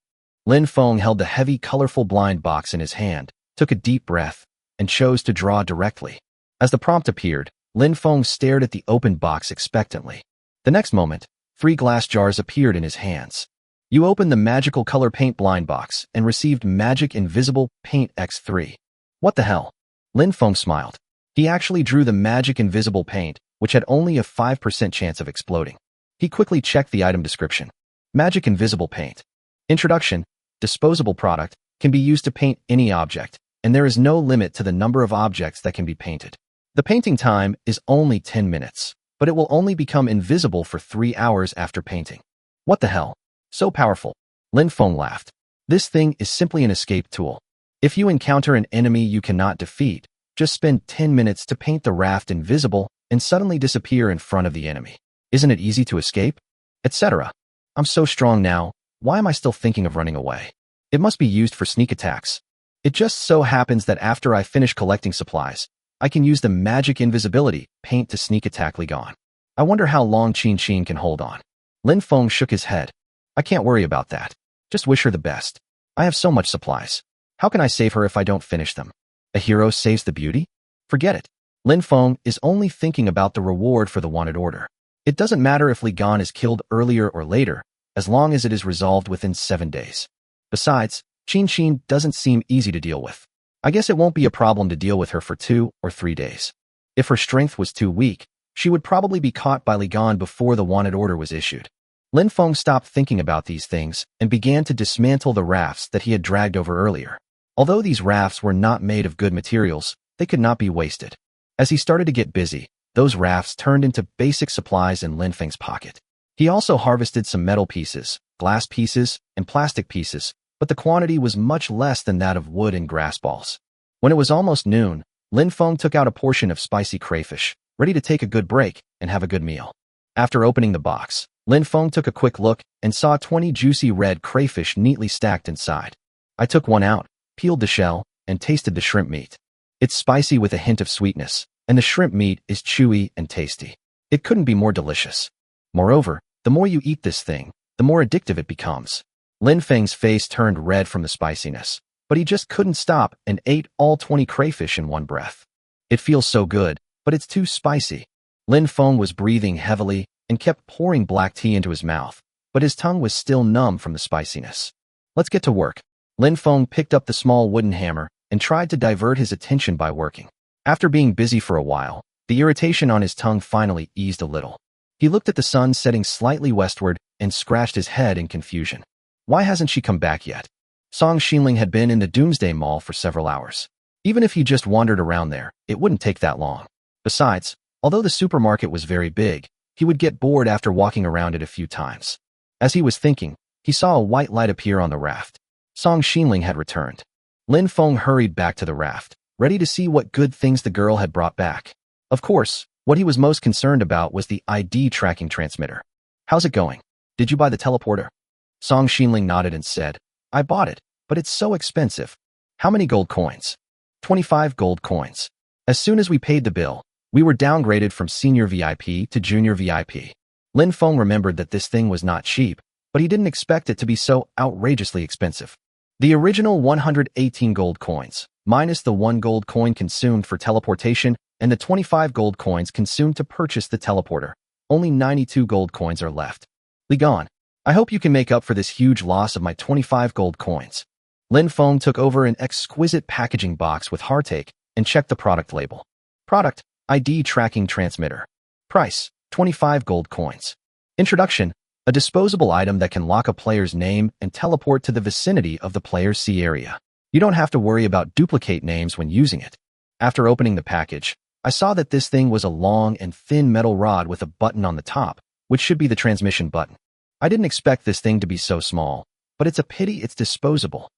Lin Feng held the heavy, colorful blind box in his hand, took a deep breath, and chose to draw directly. As the prompt appeared, Lin Feng stared at the open box expectantly. The next moment, 3 glass jars appeared in his hands. You opened the magical color paint blind box and received magic invisible paint X3. What the hell? Lin Feng smiled. He actually drew the magic invisible paint, which had only a 5% chance of exploding. He quickly checked the item description. Magic invisible paint. Introduction, disposable product, can be used to paint any object, and there is no limit to the number of objects that can be painted. The painting time is only 10 minutes, but it will only become invisible for 3 hours after painting. What the hell? So powerful. Lin Feng laughed. This thing is simply an escape tool. If you encounter an enemy you cannot defeat, just spend 10 minutes to paint the raft invisible and suddenly disappear in front of the enemy. Isn't it easy to escape? Etc. I'm so strong now, why am I still thinking of running away? It must be used for sneak attacks. It just so happens that after I finish collecting supplies, I can use the magic invisibility paint to sneak attack Li Gan. I wonder how long Qin can hold on. Lin Feng shook his head. I can't worry about that. Just wish her the best. I have so much supplies. How can I save her if I don't finish them? A hero saves the beauty? Forget it. Lin Feng is only thinking about the reward for the wanted order. It doesn't matter if Li Gan is killed earlier or later, as long as it is resolved within 7 days. Besides, Qin doesn't seem easy to deal with. I guess it won't be a problem to deal with her for 2 or 3 days. If her strength was too weak, she would probably be caught by Li Gan before the wanted order was issued. Lin Feng stopped thinking about these things and began to dismantle the rafts that he had dragged over earlier. Although these rafts were not made of good materials, they could not be wasted. As he started to get busy, those rafts turned into basic supplies in Lin Feng's pocket. He also harvested some metal pieces, glass pieces, and plastic pieces, but the quantity was much less than that of wood and grass balls. When it was almost noon, Lin Feng took out a portion of spicy crayfish, ready to take a good break and have a good meal. After opening the box, Lin Feng took a quick look and saw 20 juicy red crayfish neatly stacked inside. I took one out, peeled the shell, and tasted the shrimp meat. It's spicy with a hint of sweetness, and the shrimp meat is chewy and tasty. It couldn't be more delicious. Moreover, the more you eat this thing, the more addictive it becomes. Lin Feng's face turned red from the spiciness, but he just couldn't stop and ate all 20 crayfish in one breath. It feels so good, but it's too spicy. Lin Feng was breathing heavily and kept pouring black tea into his mouth, but his tongue was still numb from the spiciness. Let's get to work. Lin Feng picked up the small wooden hammer and tried to divert his attention by working. After being busy for a while, the irritation on his tongue finally eased a little. He looked at the sun setting slightly westward and scratched his head in confusion. Why hasn't she come back yet? Song Xinling had been in the Doomsday Mall for several hours. Even if he just wandered around there, it wouldn't take that long. Besides, although the supermarket was very big, he would get bored after walking around it a few times. As he was thinking, he saw a white light appear on the raft. Song Xinling had returned. Lin Feng hurried back to the raft, ready to see what good things the girl had brought back. Of course, what he was most concerned about was the ID tracking transmitter. How's it going? Did you buy the teleporter? Song Xinling nodded and said, I bought it, but it's so expensive. How many gold coins? 25 gold coins. As soon as we paid the bill, we were downgraded from senior VIP to junior VIP. Lin Feng remembered that this thing was not cheap, but he didn't expect it to be so outrageously expensive. The original 118 gold coins, minus the 1 gold coin consumed for teleportation and the 25 gold coins consumed to purchase the teleporter. Only 92 gold coins are left. Li Gan, I hope you can make up for this huge loss of my 25 gold coins. Lin Feng took over an exquisite packaging box with heartache and checked the product label. Product, ID tracking transmitter. Price, 25 gold coins. Introduction, a disposable item that can lock a player's name and teleport to the vicinity of the player's sea area. You don't have to worry about duplicate names when using it. After opening the package, I saw that this thing was a long and thin metal rod with a button on the top, which should be the transmission button. I didn't expect this thing to be so small, but it's a pity it's disposable.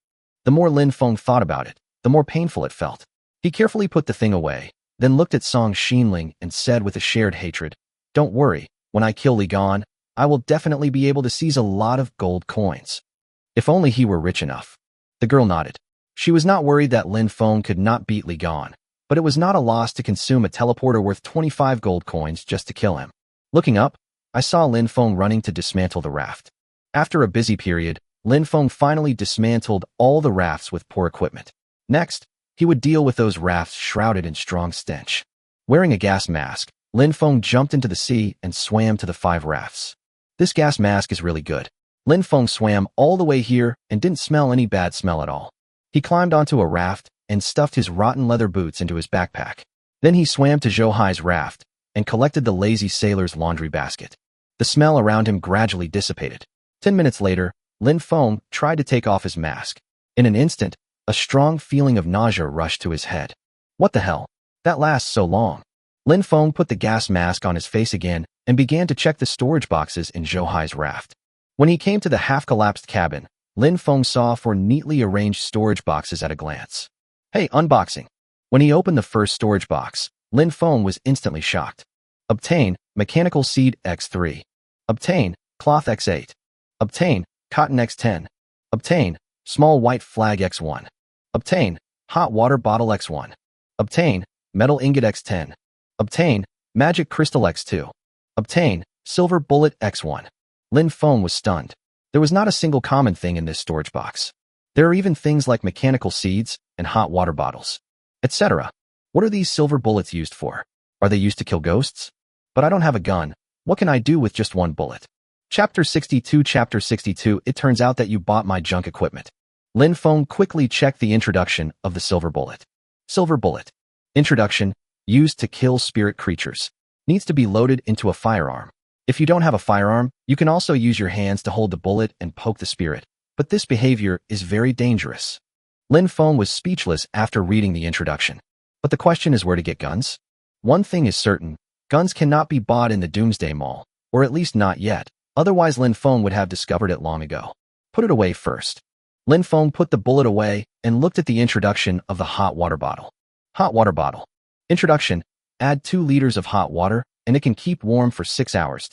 The more Lin Feng thought about it, the more painful it felt. He carefully put the thing away, then looked at Song Xinling and said with a shared hatred, Don't worry, when I kill Li Gan, I will definitely be able to seize a lot of gold coins. If only he were rich enough. The girl nodded. She was not worried that Lin Feng could not beat Li Gan, but it was not a loss to consume a teleporter worth 25 gold coins just to kill him. Looking up, I saw Lin Feng running to dismantle the raft. After a busy period, Lin Feng finally dismantled all the rafts with poor equipment. Next, he would deal with those rafts shrouded in strong stench. Wearing a gas mask, Lin Feng jumped into the sea and swam to the 5 rafts. This gas mask is really good. Lin Feng swam all the way here and didn't smell any bad smell at all. He climbed onto a raft and stuffed his rotten leather boots into his backpack. Then he swam to Zhou Hai's raft and collected the lazy sailor's laundry basket. The smell around him gradually dissipated. 10 minutes later, Lin Feng tried to take off his mask. In an instant, a strong feeling of nausea rushed to his head. What the hell? That lasts so long. Lin Feng put the gas mask on his face again and began to check the storage boxes in Zhou Hai's raft. When he came to the half-collapsed cabin, Lin Feng saw 4 neatly arranged storage boxes at a glance. Hey, unboxing. When he opened the first storage box, Lin Feng was instantly shocked. Obtain mechanical seed X3. Obtain cloth X8. Obtain cotton X10. Obtain small white flag X1. Obtain hot water bottle X1. Obtain metal ingot X10. Obtain magic crystal X2. Obtain silver bullet X1. Lin Feng was stunned. There was not a single common thing in this storage box. There are even things like mechanical seeds and hot water bottles, etc. What are these silver bullets used for? Are they used to kill ghosts? But I don't have a gun. What can I do with just 1 bullet? Chapter 62. Chapter 62. It turns out that you bought my junk equipment. Lin Feng quickly checked the introduction of the silver bullet. Silver bullet. Introduction. Used to kill spirit creatures. Needs to be loaded into a firearm. If you don't have a firearm, you can also use your hands to hold the bullet and poke the spirit, but this behavior is very dangerous. Lin Feng was speechless after reading the introduction. But the question is where to get guns? One thing is certain, guns cannot be bought in the Doomsday Mall, or at least not yet, otherwise Lin Feng would have discovered it long ago. Put it away first. Lin Feng put the bullet away and looked at the introduction of the hot water bottle. Hot water bottle. Introduction. Add 2 liters of hot water, and it can keep warm for 6 hours.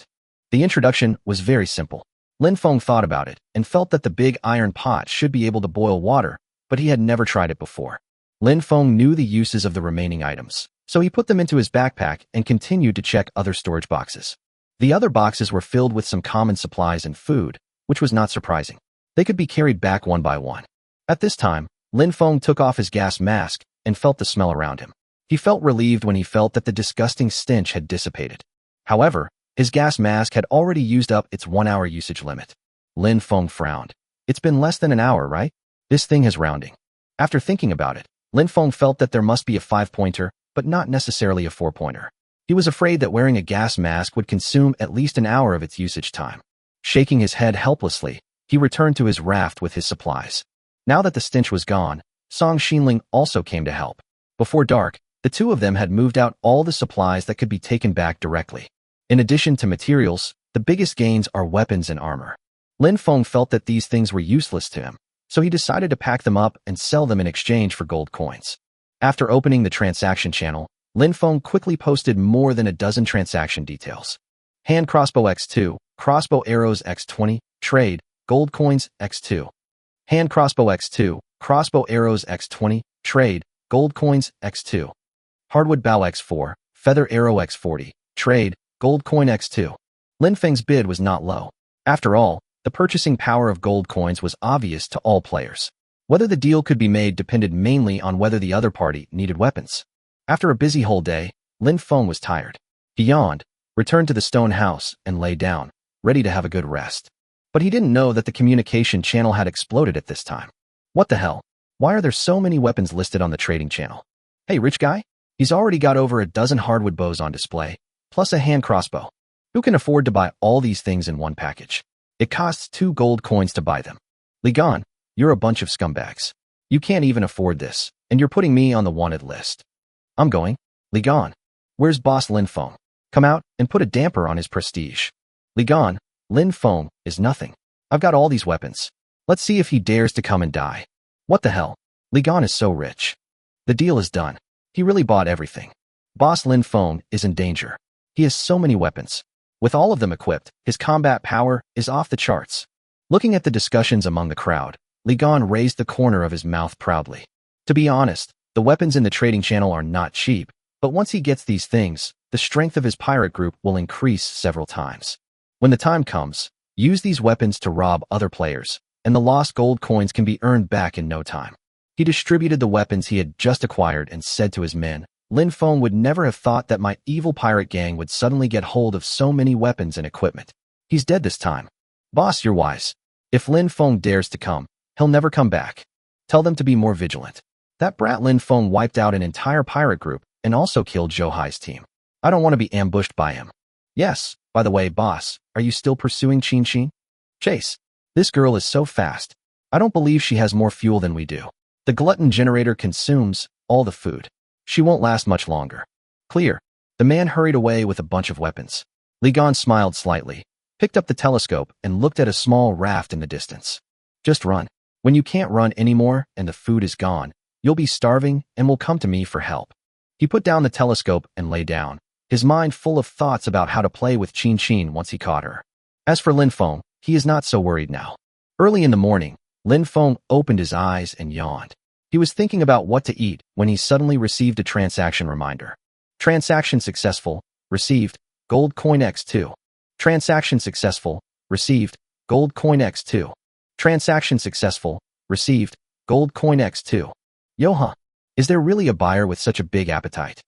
The introduction was very simple. Lin Feng thought about it and felt that the big iron pot should be able to boil water, but he had never tried it before. Lin Feng knew the uses of the remaining items, so he put them into his backpack and continued to check other storage boxes. The other boxes were filled with some common supplies and food, which was not surprising. They could be carried back one by one. At this time, Lin Feng took off his gas mask and felt the smell around him. He felt relieved when he felt that the disgusting stench had dissipated. However, his gas mask had already used up its 1-hour usage limit. Lin Feng frowned. It's been less than an hour, right? This thing has rounding. After thinking about it, Lin Feng felt that there must be a 5-pointer, but not necessarily a 4-pointer. He was afraid that wearing a gas mask would consume at least an hour of its usage time. Shaking his head helplessly, he returned to his raft with his supplies. Now that the stench was gone, Song Xinling also came to help. Before dark, the 2 of them had moved out all the supplies that could be taken back directly. In addition to materials, the biggest gains are weapons and armor. Lin Feng felt that these things were useless to him, so he decided to pack them up and sell them in exchange for gold coins. After opening the transaction channel, Lin Feng quickly posted more than a dozen transaction details. Hand crossbow X2, crossbow arrows X20, trade, gold coins X2. Hand crossbow X2, crossbow arrows X20, trade, gold coins X2. Hardwood bow X4, feather arrow X40, trade, gold coin X2. Lin Feng's bid was not low. After all, the purchasing power of gold coins was obvious to all players. Whether the deal could be made depended mainly on whether the other party needed weapons. After a busy whole day, Lin Feng was tired. He yawned, returned to the stone house, and lay down, ready to have a good rest. But he didn't know that the communication channel had exploded at this time. What the hell? Why are there so many weapons listed on the trading channel? Hey, rich guy? He's already got over a dozen hardwood bows on display, plus a hand crossbow. Who can afford to buy all these things in one package? It costs 2 gold coins to buy them. Li Gan, you're a bunch of scumbags. You can't even afford this, and you're putting me on the wanted list. I'm going. Li Gan, where's boss Lin Feng? Come out and put a damper on his prestige. Li Gan, Lin Feng is nothing. I've got all these weapons. Let's see if he dares to come and die. What the hell? Li Gan is so rich. The deal is done. He really bought everything. Boss Lin Feng is in danger. He has so many weapons. With all of them equipped, his combat power is off the charts. Looking at the discussions among the crowd, Li Gan raised the corner of his mouth proudly. To be honest, the weapons in the trading channel are not cheap, but once he gets these things, the strength of his pirate group will increase several times. When the time comes, use these weapons to rob other players, and the lost gold coins can be earned back in no time. He distributed the weapons he had just acquired and said to his men, Lin Feng would never have thought that my evil pirate gang would suddenly get hold of so many weapons and equipment. He's dead this time. Boss, you're wise. If Lin Feng dares to come, he'll never come back. Tell them to be more vigilant. That brat Lin Feng wiped out an entire pirate group and also killed Zhou Hai's team. I don't want to be ambushed by him. Yes, by the way, boss, are you still pursuing Qin Qin? Chase. This girl is so fast. I don't believe she has more fuel than we do. The glutton generator consumes all the food. She won't last much longer. Clear. The man hurried away with a bunch of weapons. Li Gan smiled slightly, picked up the telescope, and looked at a small raft in the distance. Just run. When you can't run anymore and the food is gone, you'll be starving and will come to me for help. He put down the telescope and lay down, his mind full of thoughts about how to play with Qin Qin once he caught her. As for Lin Feng, he is not so worried now. Early in the morning, Lin Feng opened his eyes and yawned. He was thinking about what to eat when he suddenly received a transaction reminder. Transaction successful. Received. Gold coin X2. Transaction successful. Received. Gold coin X2. Transaction successful. Received. Gold coin X2. Yo-huh. Is there really a buyer with such a big appetite?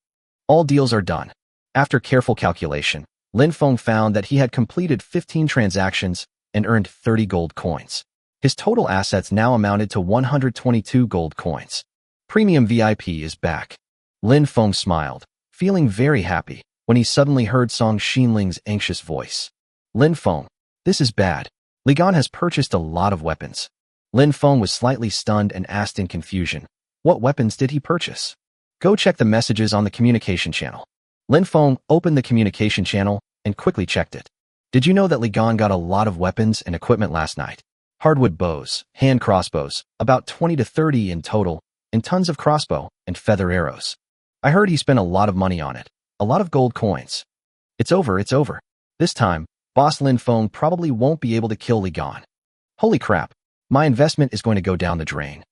All deals are done. After careful calculation, Lin Feng found that he had completed 15 transactions and earned 30 gold coins. His total assets now amounted to 122 gold coins. Premium VIP is back. Lin Feng smiled, feeling very happy, when he suddenly heard Song Xinling's anxious voice. Lin Feng, this is bad. Li Gan has purchased a lot of weapons. Lin Feng was slightly stunned and asked in confusion, what weapons did he purchase? Go check the messages on the communication channel. Lin Feng opened the communication channel and quickly checked it. Did you know that Li Gan got a lot of weapons and equipment last night? Hardwood bows, hand crossbows, about 20 to 30 in total, and tons of crossbow and feather arrows. I heard he spent a lot of money on it, a lot of gold coins. It's over. This time, Boss Lin Feng probably won't be able to kill Li Gan. Holy crap, my investment is going to go down the drain.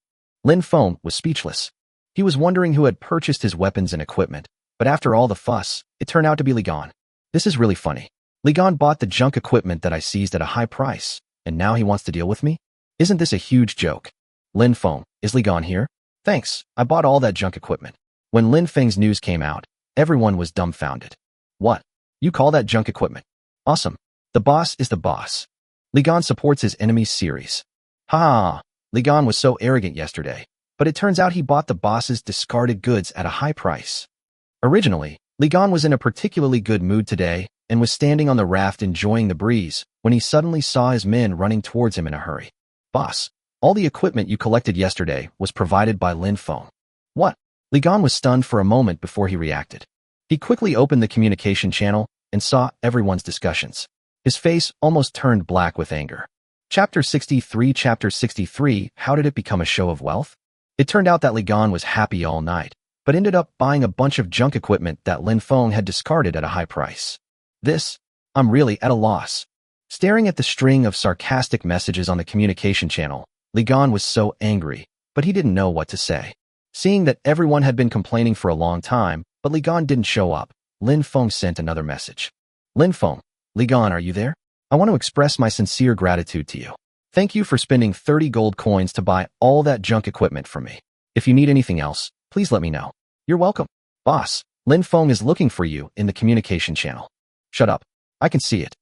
Lin Feng was speechless. He was wondering who had purchased his weapons and equipment, but after all the fuss, it turned out to be Li Gan. This is really funny. Li Gan bought the junk equipment that I seized at a high price, and now he wants to deal with me? Isn't this a huge joke? Lin Feng, is Li Gan here? Thanks, I bought all that junk equipment. When Lin Feng's news came out, everyone was dumbfounded. What? You call that junk equipment? Awesome. The boss is the boss. Li Gan supports his enemies series. Ha! Li Gan was so arrogant yesterday, but it turns out he bought the boss's discarded goods at a high price. Originally, Li Gan was in a particularly good mood today and was standing on the raft enjoying the breeze when he suddenly saw his men running towards him in a hurry. Boss, all the equipment you collected yesterday was provided by Lin Feng. What? Li Gan was stunned for a moment before he reacted. He quickly opened the communication channel and saw everyone's discussions. His face almost turned black with anger. Chapter 63. How did it become a show of wealth? It turned out that Li Gan was happy all night, but ended up buying a bunch of junk equipment that Lin Feng had discarded at a high price. I'm really at a loss. Staring at the string of sarcastic messages on the communication channel, Li Gan was so angry, but he didn't know what to say. Seeing that everyone had been complaining for a long time, but Li Gan didn't show up, Lin Feng sent another message. Lin Feng, Li Gan, are you there? I want to express my sincere gratitude to you. Thank you for spending 30 gold coins to buy all that junk equipment for me. If you need anything else, please let me know. You're welcome. Boss, Lin Feng is looking for you in the communication channel. Shut up. I can see it.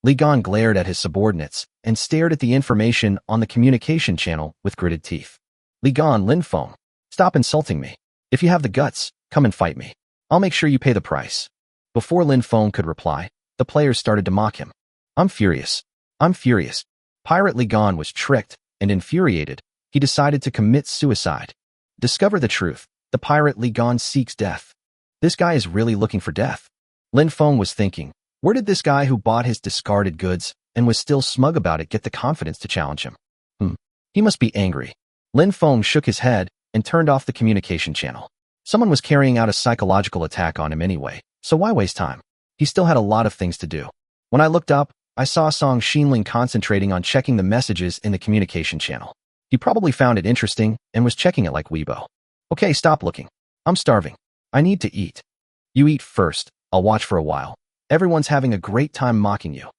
Li Gan glared at his subordinates and stared at the information on the communication channel with gritted teeth. Li Gan, Lin Feng, stop insulting me. If you have the guts, come and fight me. I'll make sure you pay the price. Before Lin Feng could reply, the players started to mock him. I'm furious. Pirate Li Gan was tricked, and infuriated, he decided to commit suicide. Discover the truth. The pirate Li Gan seeks death. This guy is really looking for death. Lin Feng was thinking, where did this guy who bought his discarded goods and was still smug about it get the confidence to challenge him? He must be angry. Lin Feng shook his head and turned off the communication channel. Someone was carrying out a psychological attack on him anyway, so why waste time? He still had a lot of things to do. When I looked up, I saw Song Xinling concentrating on checking the messages in the communication channel. He probably found it interesting and was checking it like Weibo. Okay, stop looking. I'm starving. I need to eat. You eat first. I'll watch for a while. Everyone's having a great time mocking you.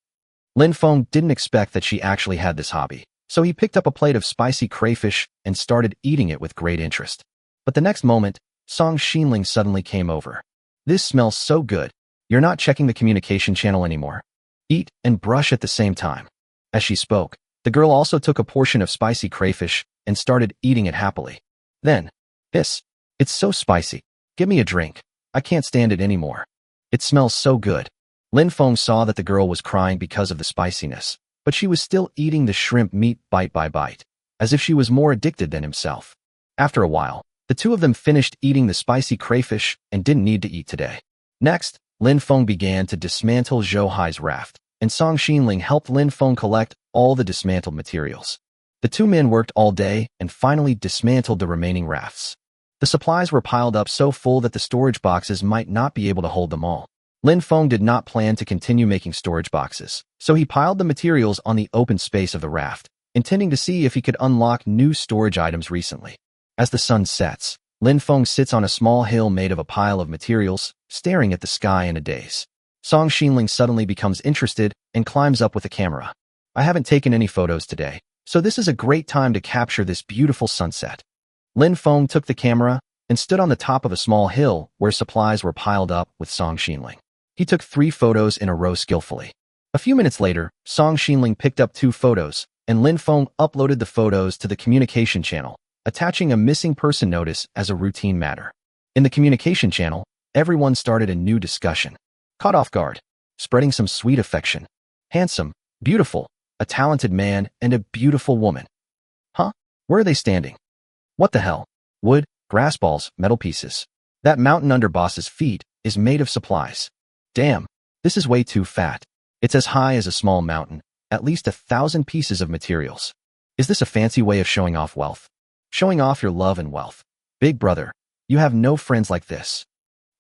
Lin Feng didn't expect that she actually had this hobby, so he picked up a plate of spicy crayfish and started eating it with great interest. But the next moment, Song Xinling suddenly came over. This smells so good. You're not checking the communication channel anymore. Eat and brush at the same time. As she spoke, the girl also took a portion of spicy crayfish and started eating it happily. Then, hiss. It's so spicy. Give me a drink. I can't stand it anymore. It smells so good. Lin Feng saw that the girl was crying because of the spiciness, but she was still eating the shrimp meat bite by bite, as if she was more addicted than himself. After a while, the two of them finished eating the spicy crayfish and didn't need to eat today. Next, Lin Feng began to dismantle Zhou Hai's raft, and Song Xinling helped Lin Feng collect all the dismantled materials. The two men worked all day and finally dismantled the remaining rafts. The supplies were piled up so full that the storage boxes might not be able to hold them all. Lin Feng did not plan to continue making storage boxes, so he piled the materials on the open space of the raft, intending to see if he could unlock new storage items recently. As the sun sets, Lin Feng sits on a small hill made of a pile of materials, staring at the sky in a daze. Song Xinling suddenly becomes interested and climbs up with a camera. I haven't taken any photos today, so this is a great time to capture this beautiful sunset. Lin Feng took the camera and stood on the top of a small hill where supplies were piled up with Song Xinling. He took 3 photos in a row skillfully. A few minutes later, Song Xinling picked up 2 photos, and Lin Feng uploaded the photos to the communication channel, attaching a missing person notice as a routine matter. In the communication channel, everyone started a new discussion. Caught off guard, spreading some sweet affection. Handsome, beautiful, a talented man, and a beautiful woman. Huh? Where are they standing? What the hell? Wood, grass balls, metal pieces. That mountain under boss's feet is made of supplies. Damn, this is way too fat. It's as high as a small mountain, at least 1,000 pieces of materials. Is this a fancy way of showing off wealth? Showing off your love and wealth. Big brother, you have no friends like this.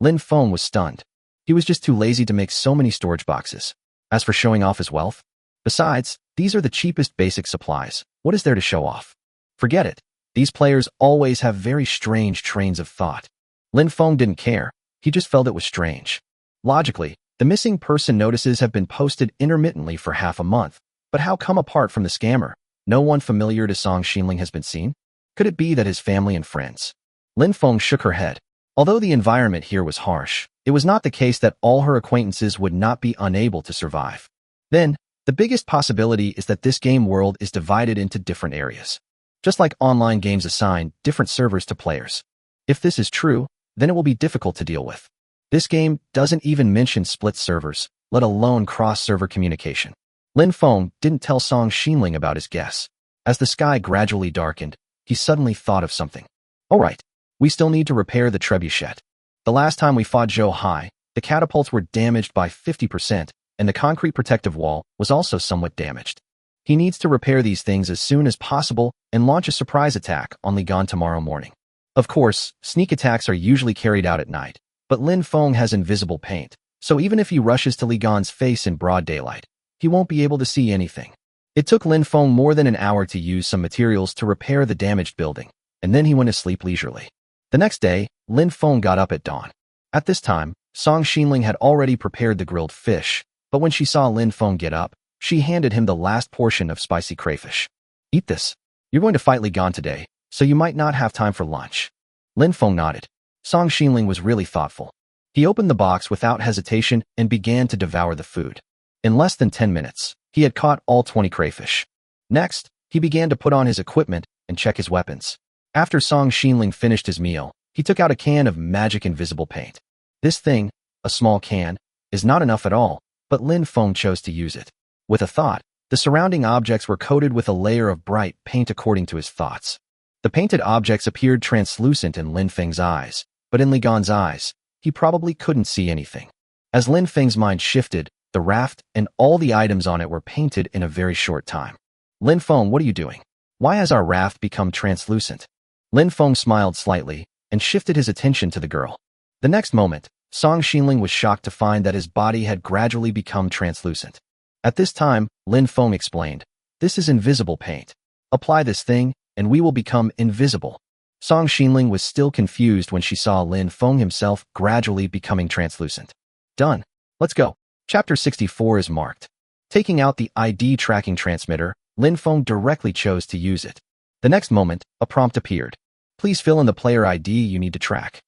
Lin Feng was stunned. He was just too lazy to make so many storage boxes. As for showing off his wealth, besides, these are the cheapest basic supplies. What is there to show off? Forget it. These players always have very strange trains of thought. Lin Feng didn't care. He just felt it was strange. Logically, the missing person notices have been posted intermittently for half a month. But how come apart from the scammer, no one familiar to Song Xinling has been seen? Could it be that his family and friends? Lin Feng shook her head. Although the environment here was harsh, it was not the case that all her acquaintances would not be unable to survive. Then, the biggest possibility is that this game world is divided into different areas. Just like online games assign different servers to players. If this is true, then it will be difficult to deal with. This game doesn't even mention split servers, let alone cross-server communication. Lin Feng didn't tell Song Xinling about his guess. As the sky gradually darkened, he suddenly thought of something. Alright, we still need to repair the trebuchet. The last time we fought Zhou Hai, the catapults were damaged by 50%, and the concrete protective wall was also somewhat damaged. He needs to repair these things as soon as possible and launch a surprise attack on Ligan tomorrow morning. Of course, sneak attacks are usually carried out at night, but Lin Feng has invisible paint, so even if he rushes to Ligan's face in broad daylight, he won't be able to see anything. It took Lin Feng more than an hour to use some materials to repair the damaged building, and then he went to sleep leisurely. The next day, Lin Feng got up at dawn. At this time, Song Xinling had already prepared the grilled fish, but when she saw Lin Feng get up, she handed him the last portion of spicy crayfish. Eat this. You're going to fight Ligan today, so you might not have time for lunch. Lin Feng nodded. Song Xinling was really thoughtful. He opened the box without hesitation and began to devour the food. In less than 10 minutes, he had caught all 20 crayfish. Next, he began to put on his equipment and check his weapons. After Song Xinling finished his meal, he took out a can of magic invisible paint. This thing, a small can, is not enough at all, but Lin Feng chose to use it. With a thought, the surrounding objects were coated with a layer of bright paint according to his thoughts. The painted objects appeared translucent in Lin Feng's eyes, but in Ligan's eyes, he probably couldn't see anything. As Lin Feng's mind shifted, the raft and all the items on it were painted in a very short time. Lin Feng, what are you doing? Why has our raft become translucent? Lin Feng smiled slightly and shifted his attention to the girl. The next moment, Song Xinling was shocked to find that his body had gradually become translucent. At this time, Lin Feng explained, "This is invisible paint. Apply this thing, and we will become invisible. Song Xinling was still confused when she saw Lin Feng himself gradually becoming translucent. Done. Let's go. Chapter 64 is marked. Taking out the ID tracking transmitter, Lin Feng directly chose to use it. The next moment, a prompt appeared. Please fill in the player ID you need to track.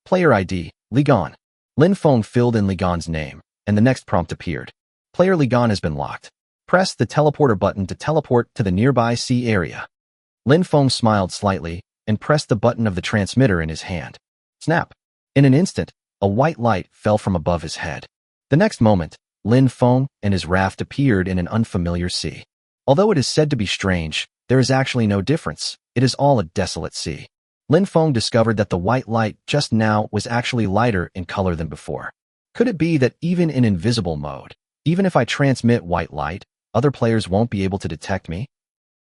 Player ID, Ligan. Lin Feng filled in Ligan's name, and the next prompt appeared. Player Ligan has been locked. Press the teleporter button to teleport to the nearby sea area. Lin Feng smiled slightly and pressed the button of the transmitter in his hand. Snap! In an instant, a white light fell from above his head. The next moment, Lin Feng and his raft appeared in an unfamiliar sea. Although it is said to be strange, there is actually no difference. It is all a desolate sea. Lin Feng discovered that the white light just now was actually lighter in color than before. Could it be that even in invisible mode, even if I transmit white light, other players won't be able to detect me?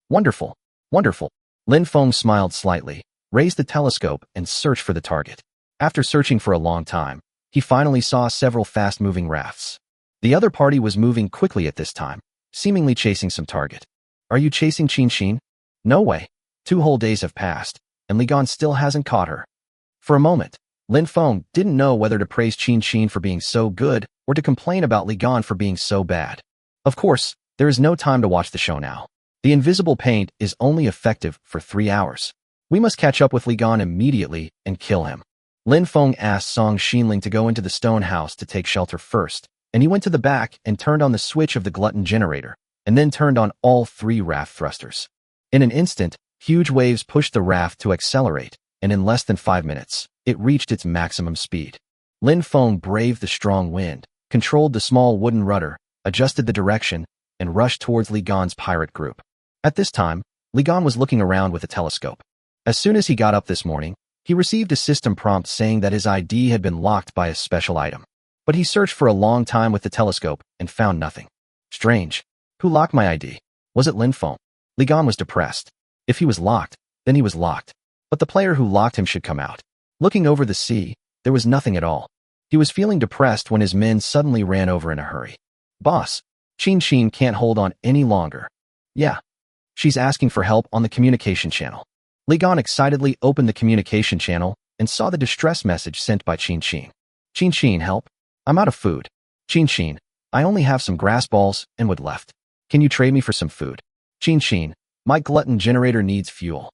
Wonderful. Wonderful. Lin Feng smiled slightly, raised the telescope, and searched for the target. After searching for a long time, he finally saw several fast-moving rafts. The other party was moving quickly at this time, seemingly chasing some target. Are you chasing Qin Xin? No way. 2 whole days have passed, and Ligan still hasn't caught her. For a moment, Lin Feng didn't know whether to praise Qin Xin for being so good or to complain about Ligan for being so bad. Of course, there is no time to watch the show now. The invisible paint is only effective for 3 hours. We must catch up with Ligan immediately and kill him. Lin Feng asked Song Xinling to go into the stone house to take shelter first, and he went to the back and turned on the switch of the glutton generator, and then turned on all 3 raft thrusters. In an instant, huge waves pushed the raft to accelerate, and in less than 5 minutes, it reached its maximum speed. Lin Feng braved the strong wind, controlled the small wooden rudder, adjusted the direction, and rushed towards Ligan's pirate group. At this time, Ligan was looking around with a telescope. As soon as he got up this morning, he received a system prompt saying that his ID had been locked by a special item. But he searched for a long time with the telescope and found nothing. Strange. Who locked my ID? Was it Lin Feng? Ligan was depressed. If he was locked, then he was locked. But the player who locked him should come out. Looking over the sea, there was nothing at all. He was feeling depressed when his men suddenly ran over in a hurry. Boss, Qin Xin can't hold on any longer. Yeah. She's asking for help on the communication channel. Ligan excitedly opened the communication channel and saw the distress message sent by Qin Xin. Qin Xin, help. I'm out of food. Qin Xin, I only have some grass balls and wood left. Can you trade me for some food? Qin Xin, my glutton generator needs fuel.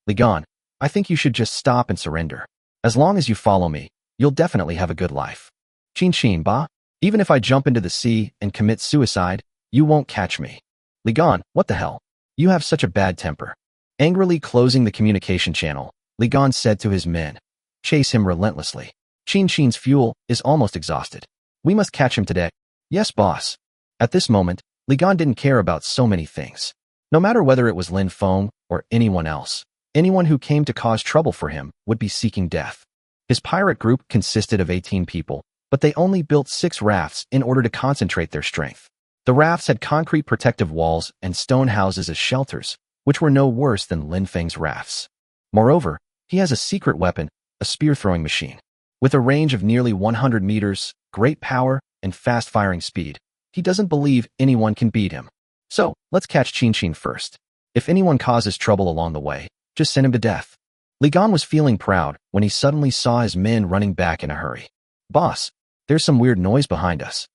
Ligan, I think you should just stop and surrender. As long as you follow me, you'll definitely have a good life. Qin Xin, ba? Even if I jump into the sea and commit suicide, you won't catch me. Ligan, what the hell? You have such a bad temper. Angrily closing the communication channel, Ligan said to his men, chase him relentlessly. Qin Xin's fuel is almost exhausted. We must catch him today. Yes, boss. At this moment, Ligan didn't care about so many things. No matter whether it was Lin Feng or anyone else, anyone who came to cause trouble for him would be seeking death. His pirate group consisted of 18 people, but they only built 6 rafts in order to concentrate their strength. The rafts had concrete protective walls and stone houses as shelters, which were no worse than Lin Feng's rafts. Moreover, he has a secret weapon, a spear-throwing machine. With a range of nearly 100 meters, great power, and fast-firing speed, he doesn't believe anyone can beat him. So, let's catch Qin Xin first. If anyone causes trouble along the way, just send him to death. Ligan was feeling proud when he suddenly saw his men running back in a hurry. Boss, there's some weird noise behind us.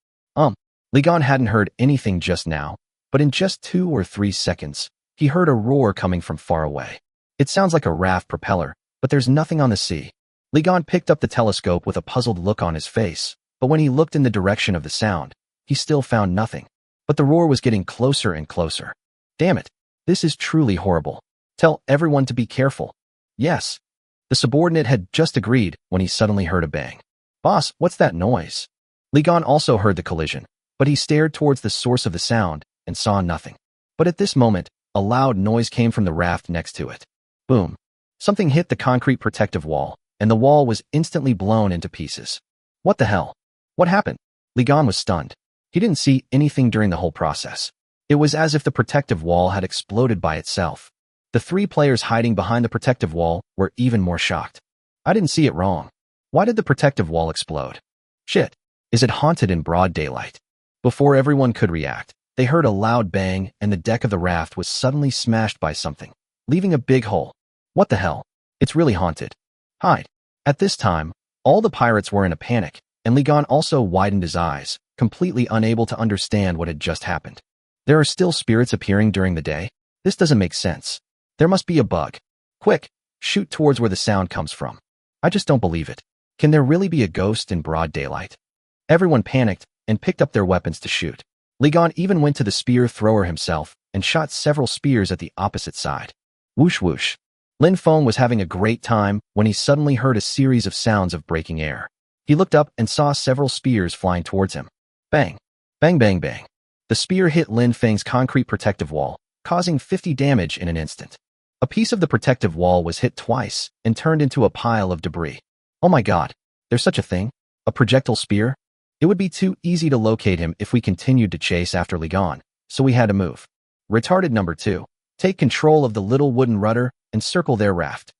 Ligan hadn't heard anything just now, but in just 2 or 3 seconds, he heard a roar coming from far away. It sounds like a raft propeller, but there's nothing on the sea. Ligan picked up the telescope with a puzzled look on his face, but when he looked in the direction of the sound, he still found nothing. But the roar was getting closer and closer. Damn it, this is truly horrible. Tell everyone to be careful. Yes. The subordinate had just agreed when he suddenly heard a bang. Boss, what's that noise? Ligan also heard the collision, but he stared towards the source of the sound and saw nothing. But at this moment, a loud noise came from the raft next to it. Boom. Something hit the concrete protective wall, and the wall was instantly blown into pieces. What the hell? What happened? Ligan was stunned. He didn't see anything during the whole process. It was as if the protective wall had exploded by itself. The 3 players hiding behind the protective wall were even more shocked. I didn't see it wrong. Why did the protective wall explode? Shit. Is it haunted in broad daylight? Before everyone could react, they heard a loud bang and the deck of the raft was suddenly smashed by something. leaving a big hole. What the hell? It's really haunted. Hide. At this time, all the pirates were in a panic, and Ligon also widened his eyes, completely unable to understand what had just happened. There are still spirits appearing during the day? This doesn't make sense. There must be a bug. Quick, shoot towards where the sound comes from. I just don't believe it. Can there really be a ghost in broad daylight? Everyone panicked and picked up their weapons to shoot. Ligon even went to the spear thrower himself and shot several spears at the opposite side. Whoosh whoosh. Lin Feng was having a great time when he suddenly heard a series of sounds of breaking air. He looked up and saw several spears flying towards him. Bang! Bang bang bang. The spear hit Lin Feng's concrete protective wall, causing 50 damage in an instant. A piece of the protective wall was hit twice and turned into a pile of debris. Oh my god, there's such a thing? A projectile spear? It would be too easy to locate him if we continued to chase after Ligon, so we had to move. Retarded number 2, take control of the little wooden rudder and circle their raft.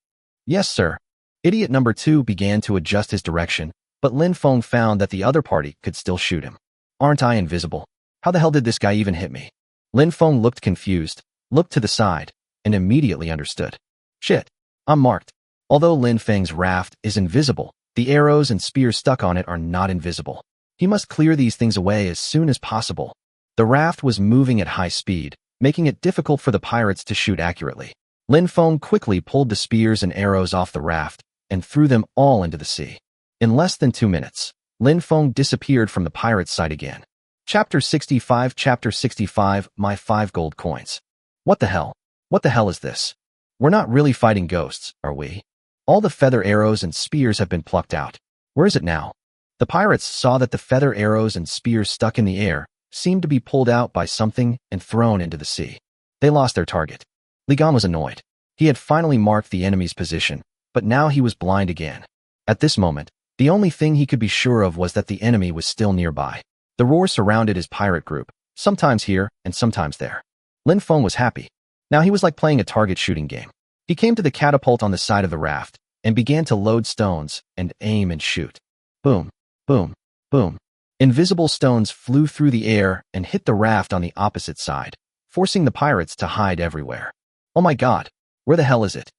Yes, sir. Idiot number 2 began to adjust his direction, but Lin Feng found that the other party could still shoot him. Aren't I invisible? How the hell did this guy even hit me? Lin Feng looked confused, looked to the side, and immediately understood. Shit, I'm marked. Although Lin Feng's raft is invisible, the arrows and spears stuck on it are not invisible. He must clear these things away as soon as possible. The raft was moving at high speed, making it difficult for the pirates to shoot accurately. Lin Feng quickly pulled the spears and arrows off the raft and threw them all into the sea. In less than 2 minutes, Lin Feng disappeared from the pirate's sight again. Chapter 65, My 5 gold coins. What the hell? What the hell is this? We're not really fighting ghosts, are we? All the feather arrows and spears have been plucked out. Where is it now? The pirates saw that the feather arrows and spears stuck in the air seemed to be pulled out by something and thrown into the sea. They lost their target. Ligon was annoyed. He had finally marked the enemy's position, but now he was blind again. At this moment, the only thing he could be sure of was that the enemy was still nearby. The roar surrounded his pirate group, sometimes here and sometimes there. Lin Feng was happy. Now he was like playing a target shooting game. He came to the catapult on the side of the raft and began to load stones and aim and shoot. Boom, boom, boom. Invisible stones flew through the air and hit the raft on the opposite side, forcing the pirates to hide everywhere. Oh my god, where the hell is it?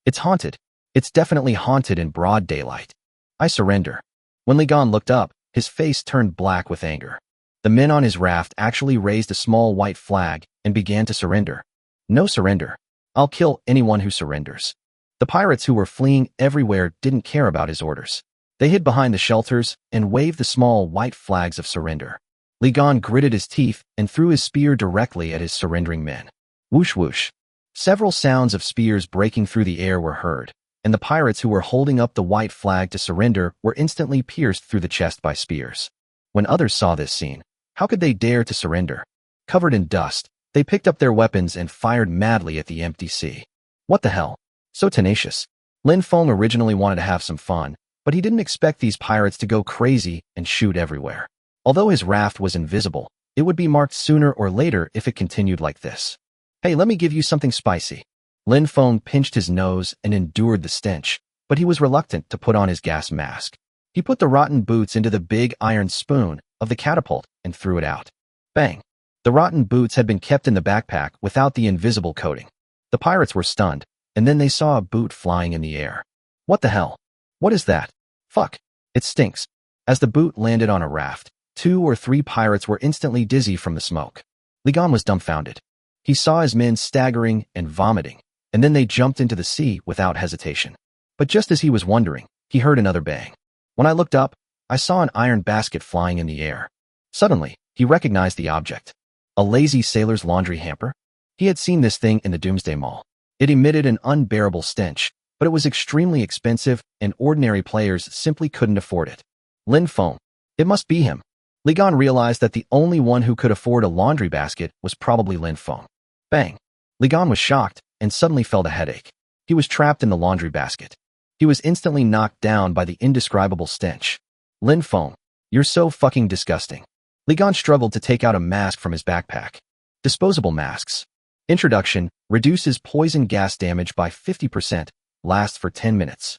It's haunted. It's definitely haunted in broad daylight. I surrender. When Ligon looked up, his face turned black with anger. The men on his raft actually raised a small white flag and began to surrender. No surrender. I'll kill anyone who surrenders. The pirates who were fleeing everywhere didn't care about his orders. They hid behind the shelters and waved the small white flags of surrender. Ligon gritted his teeth and threw his spear directly at his surrendering men. Whoosh whoosh. Several sounds of spears breaking through the air were heard, and the pirates who were holding up the white flag to surrender were instantly pierced through the chest by spears. When others saw this scene, how could they dare to surrender? Covered in dust, they picked up their weapons and fired madly at the empty sea. What the hell? So tenacious. Lin Feng originally wanted to have some fun, but he didn't expect these pirates to go crazy and shoot everywhere. Although his raft was invisible, it would be marked sooner or later if it continued like this. Hey, let me give you something spicy. Lin Feng pinched his nose and endured the stench, but he was reluctant to put on his gas mask. He put the rotten boots into the big iron spoon of the catapult and threw it out. Bang! The rotten boots had been kept in the backpack without the invisible coating. The pirates were stunned, and then they saw a boot flying in the air. What the hell? What is that? Fuck! It stinks. As the boot landed on a raft, 2 or 3 pirates were instantly dizzy from the smoke. Ligon was dumbfounded. He saw his men staggering and vomiting, and then they jumped into the sea without hesitation. But just as he was wondering, he heard another bang. When I looked up, I saw an iron basket flying in the air. Suddenly, he recognized the object. A lazy sailor's laundry hamper? He had seen this thing in the Doomsday Mall. It emitted an unbearable stench, but it was extremely expensive and ordinary players simply couldn't afford it. Lin Feng. It must be him. Ligon realized that the only one who could afford a laundry basket was probably Lin Feng. Bang! Ligon was shocked and suddenly felt a headache. He was trapped in the laundry basket. He was instantly knocked down by the indescribable stench. Lin Feng, you're so fucking disgusting. Ligon struggled to take out a mask from his backpack. Disposable masks. Introduction, reduces poison gas damage by 50%, lasts for 10 minutes.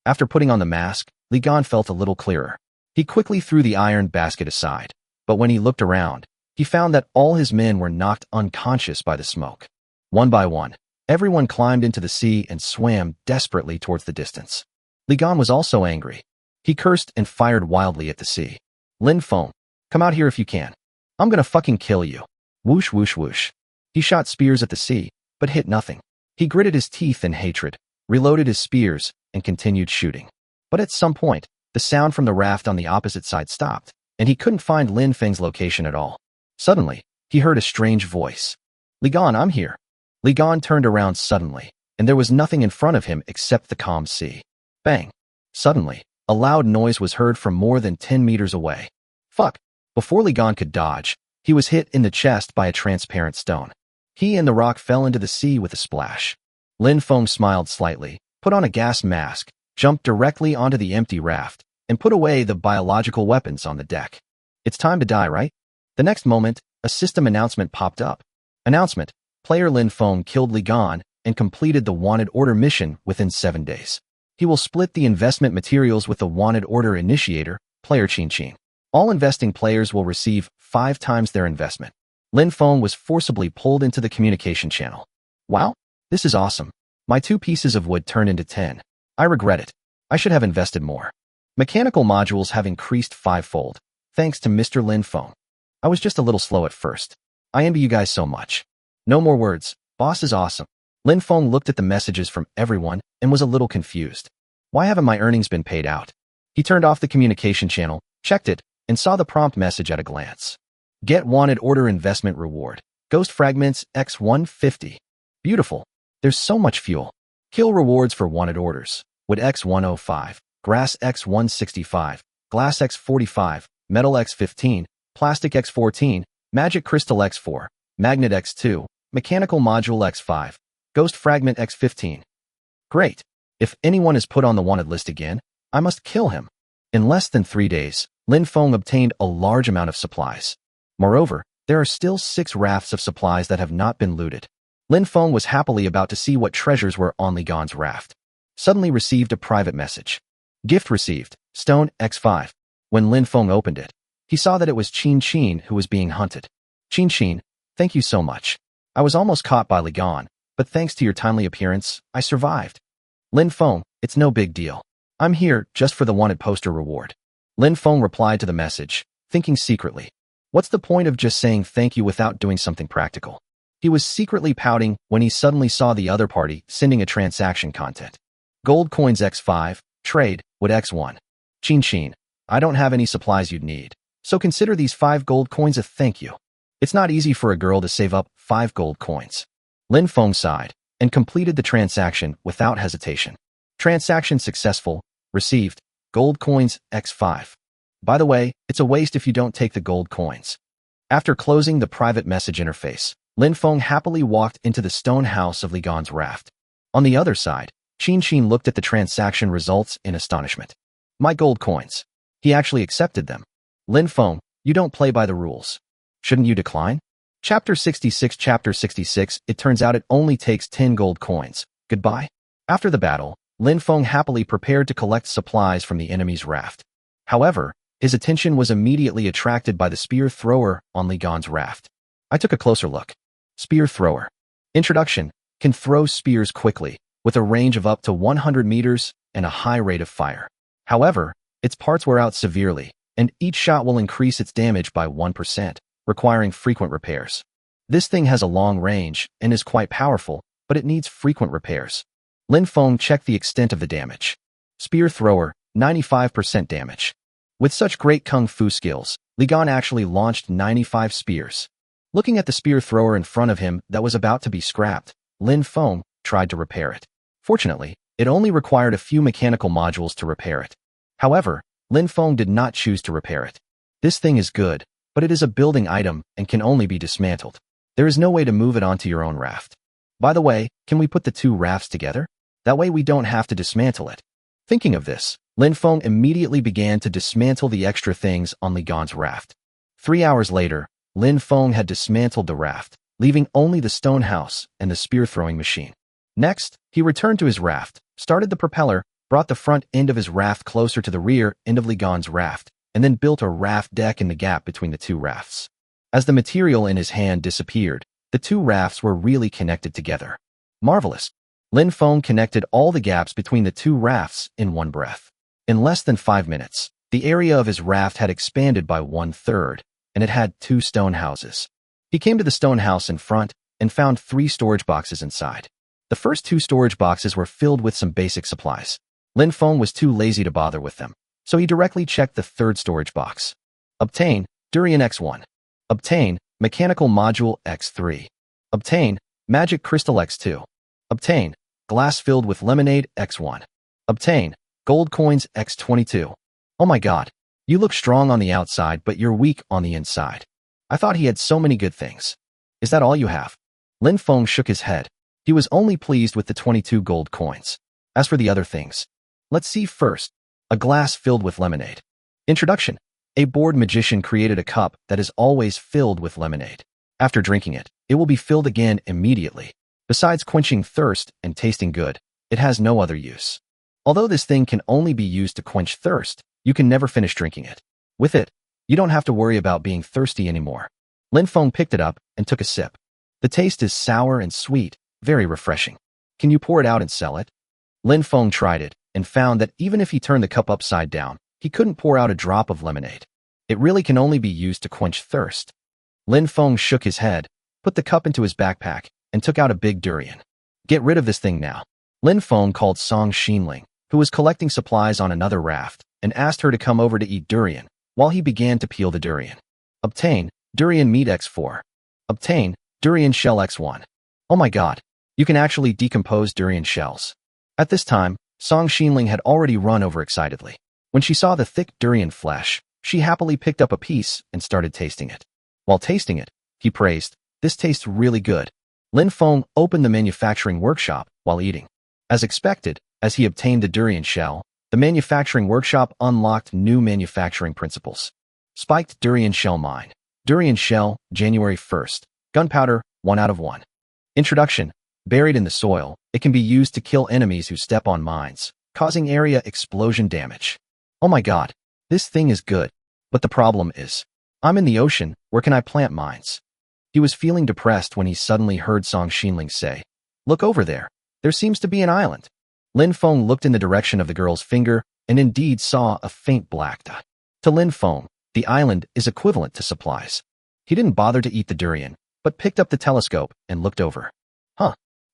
After putting on the mask, Ligon felt a little clearer. He quickly threw the iron basket aside, but when he looked around, he found that all his men were knocked unconscious by the smoke. One by one, Everyone climbed into the sea and swam desperately towards the distance. Li Gan was also angry. He cursed and fired wildly at the sea. Lin Feng, come out here if you can. I'm gonna fucking kill you. Whoosh, whoosh, whoosh. He shot spears at the sea, but hit nothing. He gritted his teeth in hatred, reloaded his spears, and continued shooting. But at some point, the sound from the raft on the opposite side stopped, and he couldn't find Lin Feng's location at all. Suddenly, he heard a strange voice. Li Gan, I'm here. Li Gan turned around suddenly, and there was nothing in front of him except the calm sea. Bang! Suddenly, a loud noise was heard from more than 10 meters away. Fuck! Before Li Gan could dodge, he was hit in the chest by a transparent stone. He and the rock fell into the sea with a splash. Lin Feng smiled slightly, put on a gas mask, jumped directly onto the empty raft, and put away the biological weapons on the deck. It's time to die, right? The next moment, a system announcement popped up. Announcement: player Lin Feng killed Li Gan and completed the wanted order mission within 7 days. He will split the investment materials with the wanted order initiator, player Qin Qin. All investing players will receive 5 times their investment. Lin Feng was forcibly pulled into the communication channel. Wow, this is awesome. My 2 pieces of wood turned into 10. I regret it. I should have invested more. Mechanical modules have increased 5-fold, thanks to Mr. Lin Feng. I was just a little slow at first. I envy you guys so much. No more words. Boss is awesome. Lin Feng looked at the messages from everyone and was a little confused. Why haven't my earnings been paid out? He turned off the communication channel, checked it, and saw the prompt message at a glance. Get wanted order investment reward. Ghost fragments X150. Beautiful. There's so much fuel. Kill rewards for wanted orders. Wood X105. Grass X165. Glass X45. Metal X15. Plastic X14. Magic crystal X4. Magnet X2. Mechanical module X5. Ghost fragment X15. Great. If anyone is put on the wanted list again, I must kill him. In less than 3 days, Lin Feng obtained a large amount of supplies. Moreover, there are still 6 rafts of supplies that have not been looted. Lin Feng was happily about to see what treasures were on Li Gan's raft. Suddenly received a private message. Gift received, stone X5. When Lin Feng opened it, he saw that it was Qin Qin who was being hunted. Qin Qin, thank you so much. I was almost caught by Li Gan, but thanks to your timely appearance, I survived. Lin Feng, it's no big deal. I'm here just for the wanted poster reward. Lin Feng replied to the message, thinking secretly. What's the point of just saying thank you without doing something practical? He was secretly pouting when he suddenly saw the other party sending a transaction content. Gold coins X5, trade, wood X1. Qin Qin, I don't have any supplies you'd need, so consider these 5 gold coins a thank you. It's not easy for a girl to save up 5 gold coins. Lin Feng sighed and completed the transaction without hesitation. Transaction successful, received, gold coins X5. By the way, it's a waste if you don't take the gold coins. After closing the private message interface, Lin Feng happily walked into the stone house of Li Gan's raft. On the other side, Qin Qin looked at the transaction results in astonishment. My gold coins. He actually accepted them. Lin Feng, you don't play by the rules. Shouldn't you decline? Chapter 66. Chapter 66. It turns out it only takes 10 gold coins. Goodbye. After the battle, Lin Feng happily prepared to collect supplies from the enemy's raft. However, his attention was immediately attracted by the spear thrower on Li Gan's raft. I took a closer look. Spear thrower. Introduction. Can throw spears quickly, with a range of up to 100 meters and a high rate of fire. However, its parts wear out severely, and each shot will increase its damage by 1%, requiring frequent repairs. This thing has a long range and is quite powerful, but it needs frequent repairs. Lin Feng checked the extent of the damage. Spear thrower, 95% damage. With such great kung fu skills, Li Gan actually launched 95 spears. Looking at the spear thrower in front of him that was about to be scrapped, Lin Feng tried to repair it. Fortunately, it only required a few mechanical modules to repair it. However, Lin Feng did not choose to repair it. This thing is good, but it is a building item and can only be dismantled. There is no way to move it onto your own raft. By the way, can we put the 2 rafts together? That way we don't have to dismantle it. Thinking of this, Lin Feng immediately began to dismantle the extra things on Li Gan's raft. 3 hours later, Lin Feng had dismantled the raft, leaving only the stone house and the spear-throwing machine. Next, he returned to his raft, started the propeller, brought the front end of his raft closer to the rear end of Li Gan's raft, and then built a raft deck in the gap between the 2 rafts. As the material in his hand disappeared, the 2 rafts were really connected together. Marvelous. Lin Feng connected all the gaps between the two rafts in one breath. In less than 5 minutes, the area of his raft had expanded by 1/3, and it had 2 stone houses. He came to the stone house in front and found 3 storage boxes inside. The first 2 storage boxes were filled with some basic supplies. Lin Feng was too lazy to bother with them, so he directly checked the 3rd storage box. Obtain Durian X1. Obtain Mechanical Module X3. Obtain Magic Crystal X2. Obtain Glass filled with lemonade X1. Obtain Gold coins X22. Oh my god, you look strong on the outside but you're weak on the inside. I thought he had so many good things. Is that all you have? Lin Feng shook his head. He was only pleased with the 22 gold coins. As for the other things, let's see first. A glass filled with lemonade. Introduction. A bored magician created a cup that is always filled with lemonade. After drinking it, it will be filled again immediately. Besides quenching thirst and tasting good, it has no other use. Although this thing can only be used to quench thirst, you can never finish drinking it. With it, you don't have to worry about being thirsty anymore. Lin Feng picked it up and took a sip. The taste is sour and sweet, very refreshing. Can you pour it out and sell it? Lin Feng tried it and found that even if he turned the cup upside down, he couldn't pour out a drop of lemonade. It really can only be used to quench thirst. Lin Feng shook his head, put the cup into his backpack, and took out a big durian. Get rid of this thing now. Lin Feng called Song Xinling, who was collecting supplies on another raft, and asked her to come over to eat durian, while he began to peel the durian. Obtain Durian Meat X4. Obtain Durian Shell X1. Oh my god, you can actually decompose durian shells. At this time, Song Xinling had already run over excitedly. When she saw the thick durian flesh, she happily picked up a piece and started tasting it. While tasting it, he praised, "This tastes really good." Lin Feng opened the manufacturing workshop while eating. As expected, as he obtained the durian shell, the manufacturing workshop unlocked new manufacturing principles. Spiked durian shell mine. Durian shell, January 1st. Gunpowder, 1 out of 1. Introduction. Buried in the soil, it can be used to kill enemies who step on mines, causing area explosion damage. Oh my god, this thing is good. But the problem is, I'm in the ocean, where can I plant mines? He was feeling depressed when he suddenly heard Song Xinling say, "Look over there. There seems to be an island." Lin Feng looked in the direction of the girl's finger and indeed saw a faint black dot. To Lin Feng, the island is equivalent to supplies. He didn't bother to eat the durian, but picked up the telescope and looked over.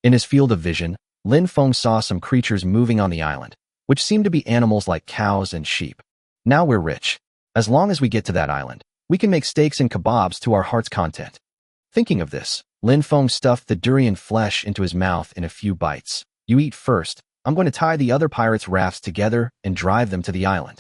In his field of vision, Lin Feng saw some creatures moving on the island, which seemed to be animals like cows and sheep. Now we're rich. As long as we get to that island, we can make steaks and kebabs to our heart's content. Thinking of this, Lin Feng stuffed the durian flesh into his mouth in a few bites. You eat first. I'm going to tie the other pirates' rafts together and drive them to the island.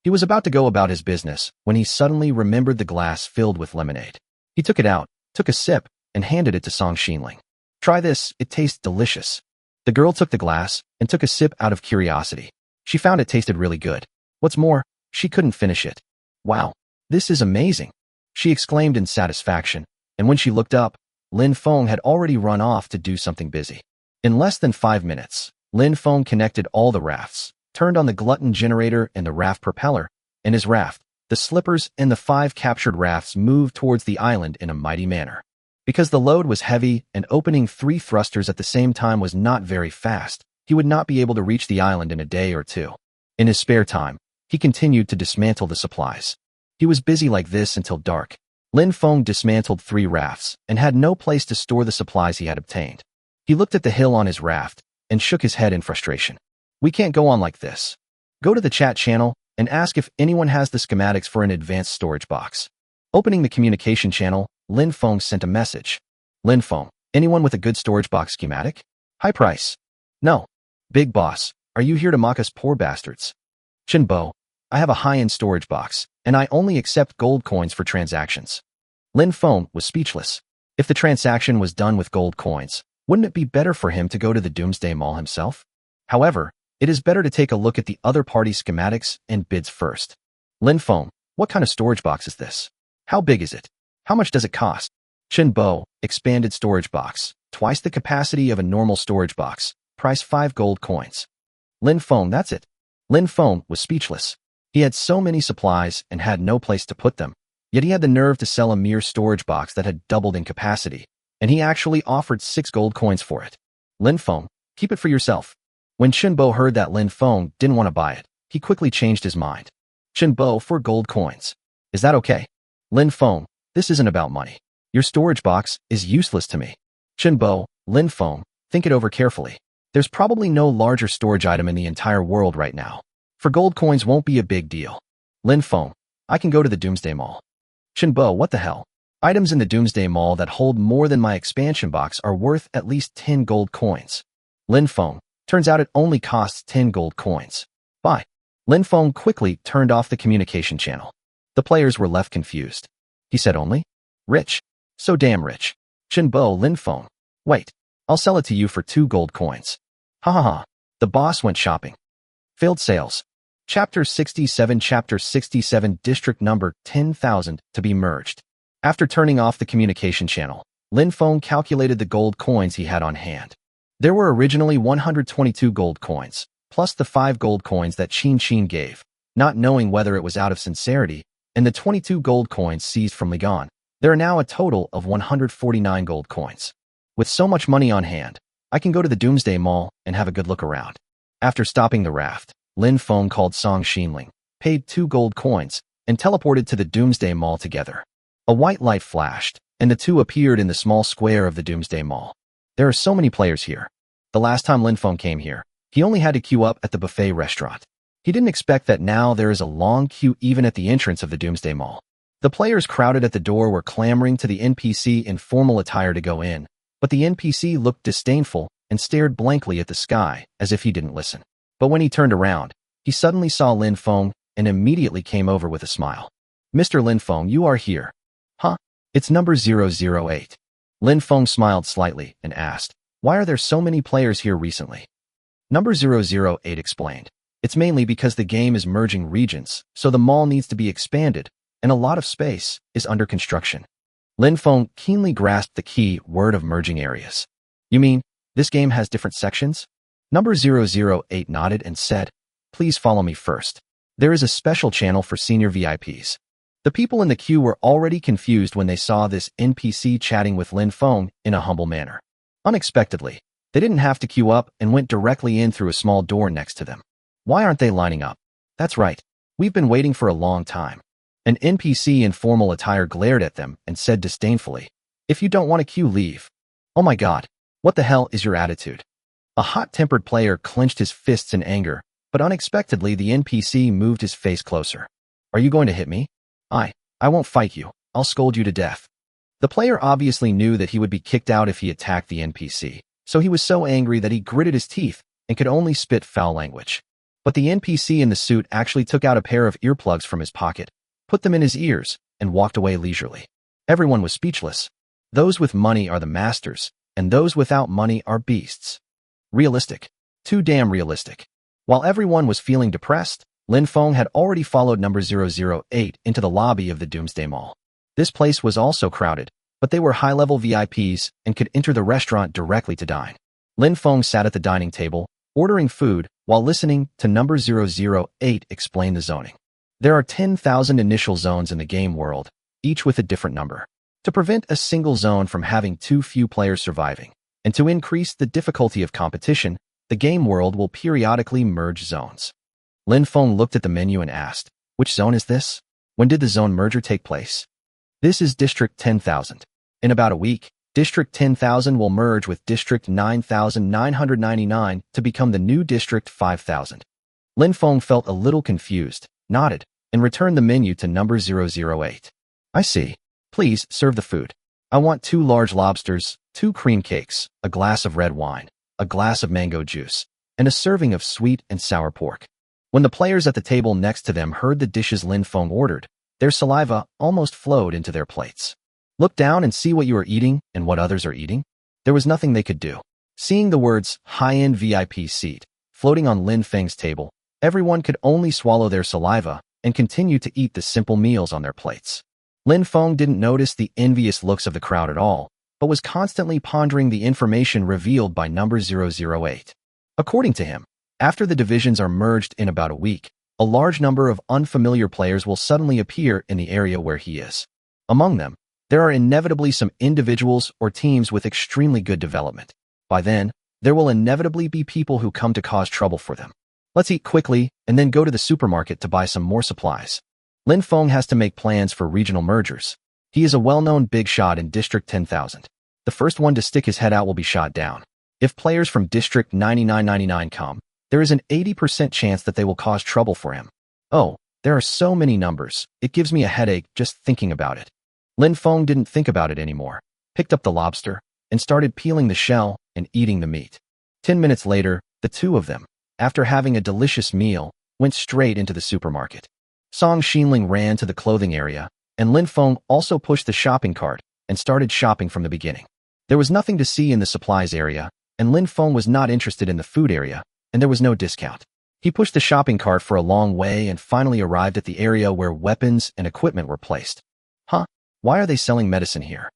He was about to go about his business when he suddenly remembered the glass filled with lemonade. He took it out, took a sip, and handed it to Song Xinling. Try this, it tastes delicious. The girl took the glass and took a sip out of curiosity. She found it tasted really good. What's more, she couldn't finish it. Wow, this is amazing, she exclaimed in satisfaction, and when she looked up, Lin Feng had already run off to do something busy. In less than 5 minutes, Lin Feng connected all the rafts, turned on the glutton generator and the raft propeller, and his raft, the slippers and the 5 captured rafts moved towards the island in a mighty manner. Because the load was heavy and opening 3 thrusters at the same time was not very fast, he would not be able to reach the island in a day or 2. In his spare time, he continued to dismantle the supplies. He was busy like this until dark. Lin Feng dismantled 3 rafts and had no place to store the supplies he had obtained. He looked at the hill on his raft and shook his head in frustration. We can't go on like this. Go to the chat channel and ask if anyone has the schematics for an advanced storage box. Opening the communication channel, Lin Feng sent a message. Lin Feng, anyone with a good storage box schematic? High price. No. Big boss, are you here to mock us poor bastards? Chinbo, I have a high-end storage box, and I only accept gold coins for transactions. Lin Feng was speechless. If the transaction was done with gold coins, wouldn't it be better for him to go to the Doomsday Mall himself? However, it is better to take a look at the other party's schematics and bids first. Lin Feng, what kind of storage box is this? How big is it? How much does it cost? Chinbo, expanded storage box, twice the capacity of a normal storage box, price 5 gold coins. Lin Feng, that's it. Lin Feng was speechless. He had so many supplies and had no place to put them, yet he had the nerve to sell a mere storage box that had doubled in capacity, and he actually offered 6 gold coins for it. Lin Feng, keep it for yourself. When Bo heard that Lin Feng didn't want to buy it, he quickly changed his mind. Bo, for gold coins. Is that okay? Lin Feng, this isn't about money. Your storage box is useless to me. Bo, Lin Feng, think it over carefully. There's probably no larger storage item in the entire world right now. For gold coins won't be a big deal. Lin Feng, I can go to the Doomsday Mall. Bo, what the hell? Items in the Doomsday Mall that hold more than my expansion box are worth at least 10 gold coins. Lin Feng, turns out it only costs 10 gold coins. Bye. Lin Feng quickly turned off the communication channel. The players were left confused. He said only? Rich? So damn rich. Bo, Lin Feng. Wait, I'll sell it to you for 2 gold coins. Ha ha ha. The boss went shopping. Failed sales. Chapter 67 Chapter 67 District number 10,000 to be merged. After turning off the communication channel, Lin Feng calculated the gold coins he had on hand. There were originally 122 gold coins, plus the 5 gold coins that Qin gave, not knowing whether it was out of sincerity, and the 22 gold coins seized from Ligon. There are now a total of 149 gold coins. With so much money on hand, I can go to the Doomsday Mall and have a good look around. After stopping the raft, Lin Feng called Song Xinling, paid 2 gold coins, and teleported to the Doomsday Mall together. A white light flashed, and the two appeared in the small square of the Doomsday Mall. There are so many players here. The last time Lin Feng came here, he only had to queue up at the buffet restaurant. He didn't expect that now there is a long queue even at the entrance of the Doomsday Mall. The players crowded at the door were clamoring to the NPC in formal attire to go in, but the NPC looked disdainful and stared blankly at the sky as if he didn't listen. But when he turned around, he suddenly saw Lin Feng and immediately came over with a smile. Mr. Lin Feng, you are here. Huh? It's number 008. Lin Feng smiled slightly and asked, why are there so many players here recently? Number 008 explained, it's mainly because the game is merging regions, so the mall needs to be expanded, and a lot of space is under construction. Lin Feng keenly grasped the key word of merging areas. You mean, this game has different sections? Number 008 nodded and said, please follow me first. There is a special channel for senior VIPs. The people in the queue were already confused when they saw this NPC chatting with Lin Feng in a humble manner. Unexpectedly, they didn't have to queue up and went directly in through a small door next to them. Why aren't they lining up? That's right. We've been waiting for a long time. An NPC in formal attire glared at them and said disdainfully, if you don't want to queue, leave. Oh my god, what the hell is your attitude? A hot-tempered player clenched his fists in anger, but unexpectedly the NPC moved his face closer. Are you going to hit me? I won't fight you. I'll scold you to death. The player obviously knew that he would be kicked out if he attacked the NPC, so he was so angry that he gritted his teeth and could only spit foul language. But the NPC in the suit actually took out a pair of earplugs from his pocket, put them in his ears, and walked away leisurely. Everyone was speechless. Those with money are the masters, and those without money are beasts. Realistic. Too damn realistic. While everyone was feeling depressed, Lin Feng had already followed number 008 into the lobby of the Doomsday Mall. This place was also crowded, but they were high-level VIPs and could enter the restaurant directly to dine. Lin Feng sat at the dining table, ordering food, while listening to number 008 explain the zoning. There are 10,000 initial zones in the game world, each with a different number. To prevent a single zone from having too few players surviving, and to increase the difficulty of competition, the game world will periodically merge zones. Lin Feng looked at the menu and asked, which zone is this? When did the zone merger take place? This is District 10,000. In about a week, District 10,000 will merge with District 9,999 to become the new District 5,000. Lin Feng felt a little confused, nodded, and returned the menu to number 008. I see. Please serve the food. I want 2 large lobsters, 2 cream cakes, a glass of red wine, a glass of mango juice, and a serving of sweet and sour pork. When the players at the table next to them heard the dishes Lin Feng ordered, their saliva almost flowed into their plates. Look down and see what you are eating and what others are eating. There was nothing they could do. Seeing the words high-end VIP seat floating on Lin Feng's table, everyone could only swallow their saliva and continue to eat the simple meals on their plates. Lin Feng didn't notice the envious looks of the crowd at all, but was constantly pondering the information revealed by number 008. According to him, after the divisions are merged in about a week, a large number of unfamiliar players will suddenly appear in the area where he is. Among them, there are inevitably some individuals or teams with extremely good development. By then, there will inevitably be people who come to cause trouble for them. Let's eat quickly and then go to the supermarket to buy some more supplies. Lin Feng has to make plans for regional mergers. He is a well-known big shot in District 10,000. The first one to stick his head out will be shot down. If players from District 9999 come, there is an 80% chance that they will cause trouble for him. Oh, there are so many numbers, it gives me a headache just thinking about it. Lin Feng didn't think about it anymore, picked up the lobster, and started peeling the shell and eating the meat. 10 minutes later, the two of them, after having a delicious meal, went straight into the supermarket. Song Xinling ran to the clothing area, and Lin Feng also pushed the shopping cart and started shopping from the beginning. There was nothing to see in the supplies area, and Lin Feng was not interested in the food area, and there was no discount. He pushed the shopping cart for a long way and finally arrived at the area where weapons and equipment were placed. Huh? Why are they selling medicine here?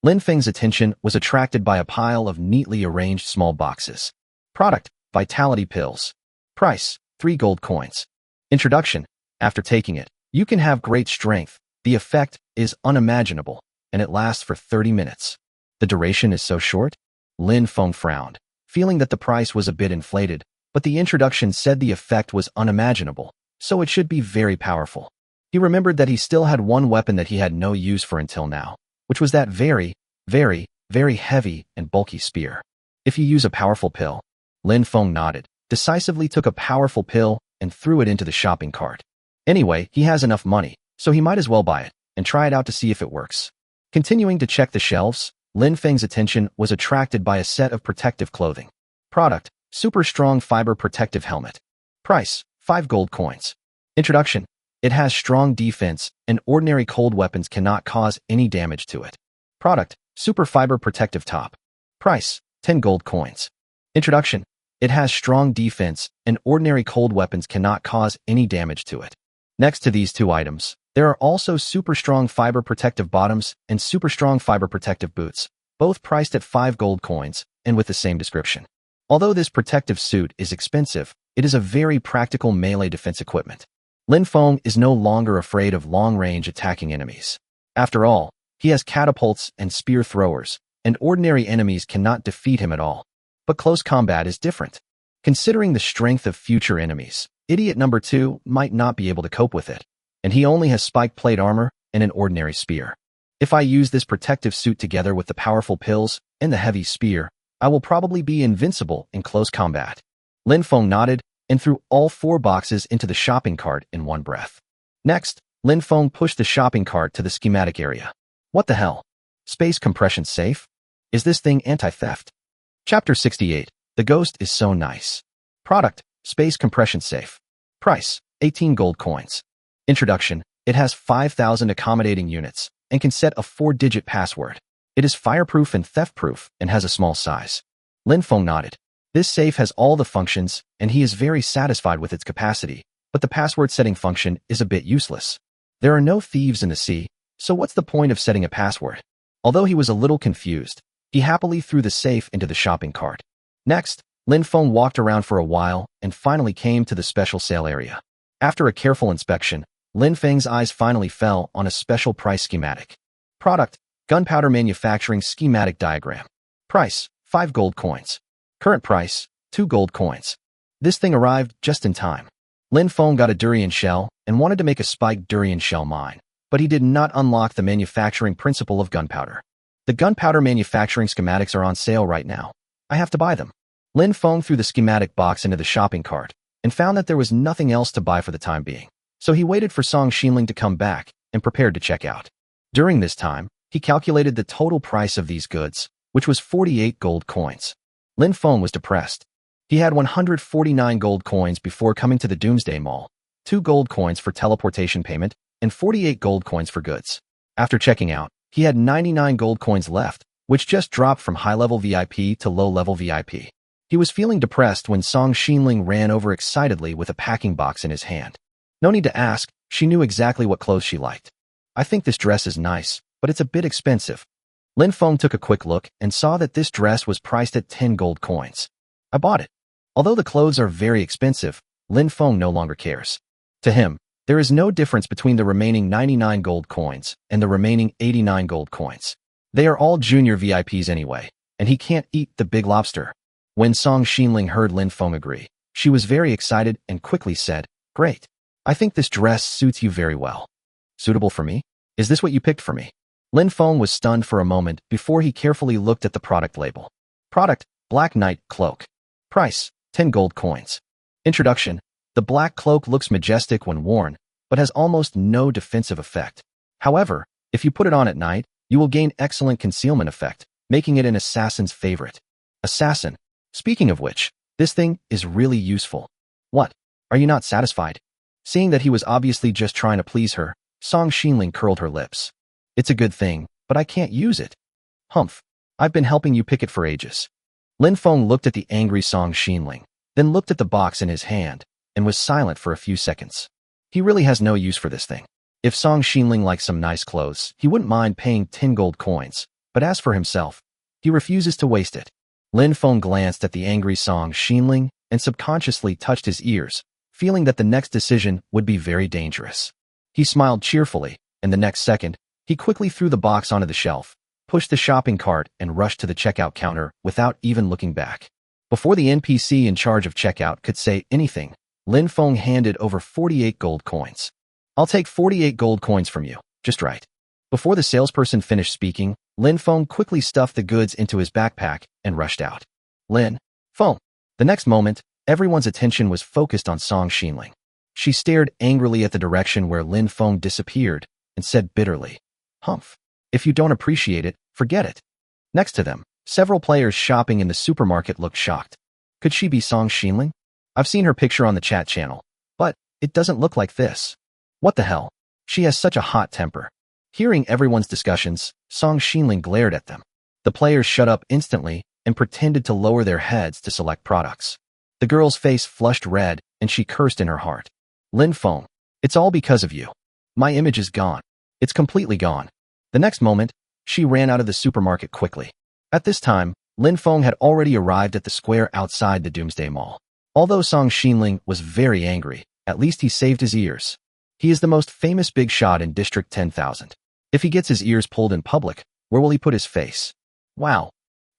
Lin Feng's attention was attracted by a pile of neatly arranged small boxes. Product: Vitality Pills. Price: 3 gold coins. Introduction: after taking it, you can have great strength. The effect is unimaginable, and it lasts for 30 minutes. The duration is so short? Lin Feng frowned, feeling that the price was a bit inflated, but the introduction said the effect was unimaginable, so it should be very powerful. He remembered that he still had one weapon that he had no use for until now, which was that very, very, very heavy and bulky spear. If you use a powerful pill, Lin Feng nodded, decisively took a powerful pill and threw it into the shopping cart. Anyway, he has enough money, so he might as well buy it and try it out to see if it works. Continuing to check the shelves, Lin Feng's attention was attracted by a set of protective clothing. Product: Super Strong Fiber Protective Helmet. Price: 5 gold coins. Introduction: it has strong defense, and ordinary cold weapons cannot cause any damage to it. Product: Super Fiber Protective Top. Price: 10 gold coins. Introduction: it has strong defense, and ordinary cold weapons cannot cause any damage to it. Next to these two items, there are also super strong fiber protective bottoms and super strong fiber protective boots, both priced at 5 gold coins and with the same description. Although this protective suit is expensive, it is a very practical melee defense equipment. Lin Feng is no longer afraid of long-range attacking enemies. After all, he has catapults and spear throwers, and ordinary enemies cannot defeat him at all. But close combat is different. Considering the strength of future enemies, Idiot number 2 might not be able to cope with it, and he only has spike plate armor and an ordinary spear. If I use this protective suit together with the powerful pills and the heavy spear, I will probably be invincible in close combat. Lin Feng nodded and threw all 4 boxes into the shopping cart in one breath. Next, Lin Feng pushed the shopping cart to the schematic area. What the hell? Space compression safe? Is this thing anti-theft? Chapter 68. The Ghost is so nice. Product: Space compression safe. Price: 18 gold coins. Introduction: it has 5,000 accommodating units and can set a 4-digit password. It is fireproof and theft-proof and has a small size. Lin Feng nodded. This safe has all the functions, and he is very satisfied with its capacity, but the password setting function is a bit useless. There are no thieves in the sea, so what's the point of setting a password? Although he was a little confused, he happily threw the safe into the shopping cart. Next, Lin Feng walked around for a while and finally came to the special sale area. After a careful inspection, Lin Feng's eyes finally fell on a special price schematic. Product: Gunpowder Manufacturing Schematic Diagram. Price: 5 gold coins. Current price: 2 gold coins. This thing arrived just in time. Lin Feng got a durian shell and wanted to make a spiked durian shell mine, but he did not unlock the manufacturing principle of gunpowder. The gunpowder manufacturing schematics are on sale right now. I have to buy them. Lin Feng threw the schematic box into the shopping cart and found that there was nothing else to buy for the time being. So he waited for Song Xinling to come back and prepared to check out. During this time, he calculated the total price of these goods, which was 48 gold coins. Lin Feng was depressed. He had 149 gold coins before coming to the Doomsday Mall, 2 gold coins for teleportation payment, and 48 gold coins for goods. After checking out, he had 99 gold coins left, which just dropped from high-level VIP to low-level VIP. He was feeling depressed when Song Xinling ran over excitedly with a packing box in his hand. No need to ask, she knew exactly what clothes she liked. I think this dress is nice, but it's a bit expensive. Lin Feng took a quick look and saw that this dress was priced at 10 gold coins. I bought it. Although the clothes are very expensive, Lin Feng no longer cares. To him, there is no difference between the remaining 99 gold coins and the remaining 89 gold coins. They are all junior VIPs anyway, and he can't eat the big lobster. When Song Xinling heard Lin Feng agree, she was very excited and quickly said, "Great. I think this dress suits you very well. Suitable for me? Is this what you picked for me?" Lin Feng was stunned for a moment before he carefully looked at the product label. Product, Black Knight Cloak. Price, 10 gold coins. Introduction. The black cloak looks majestic when worn, but has almost no defensive effect. However, if you put it on at night, you will gain excellent concealment effect, making it an assassin's favorite. Assassin. Speaking of which, this thing is really useful. What? Are you not satisfied? Seeing that he was obviously just trying to please her, Song Xinling curled her lips. It's a good thing, but I can't use it. Humph. I've been helping you pick it for ages. Lin Feng looked at the angry Song Xinling, then looked at the box in his hand, and was silent for a few seconds. He really has no use for this thing. If Song Xinling likes some nice clothes, he wouldn't mind paying 10 gold coins, but as for himself, he refuses to waste it. Lin Feng glanced at the angry Song Xinling and subconsciously touched his ears, feeling that the next decision would be very dangerous. He smiled cheerfully, and the next second, he quickly threw the box onto the shelf, pushed the shopping cart, and rushed to the checkout counter without even looking back. Before the NPC in charge of checkout could say anything, Lin Feng handed over 48 gold coins. "I'll take 48 gold coins from you, just right." Before the salesperson finished speaking, Lin Feng quickly stuffed the goods into his backpack and rushed out. Lin Feng. The next moment, everyone's attention was focused on Song Xinling. She stared angrily at the direction where Lin Feng disappeared and said bitterly, "Humph. If you don't appreciate it, forget it." Next to them, several players shopping in the supermarket looked shocked. Could she be Song Xinling? I've seen her picture on the chat channel, but it doesn't look like this. What the hell? She has such a hot temper. Hearing everyone's discussions, Song Xinling glared at them. The players shut up instantly and pretended to lower their heads to select products. The girl's face flushed red and she cursed in her heart. "Lin Feng, it's all because of you. My image is gone. It's completely gone." The next moment, she ran out of the supermarket quickly. At this time, Lin Feng had already arrived at the square outside the Doomsday Mall. Although Song Xinling was very angry, at least he saved his ears. He is the most famous big shot in District 10,000. If he gets his ears pulled in public, where will he put his face? Wow.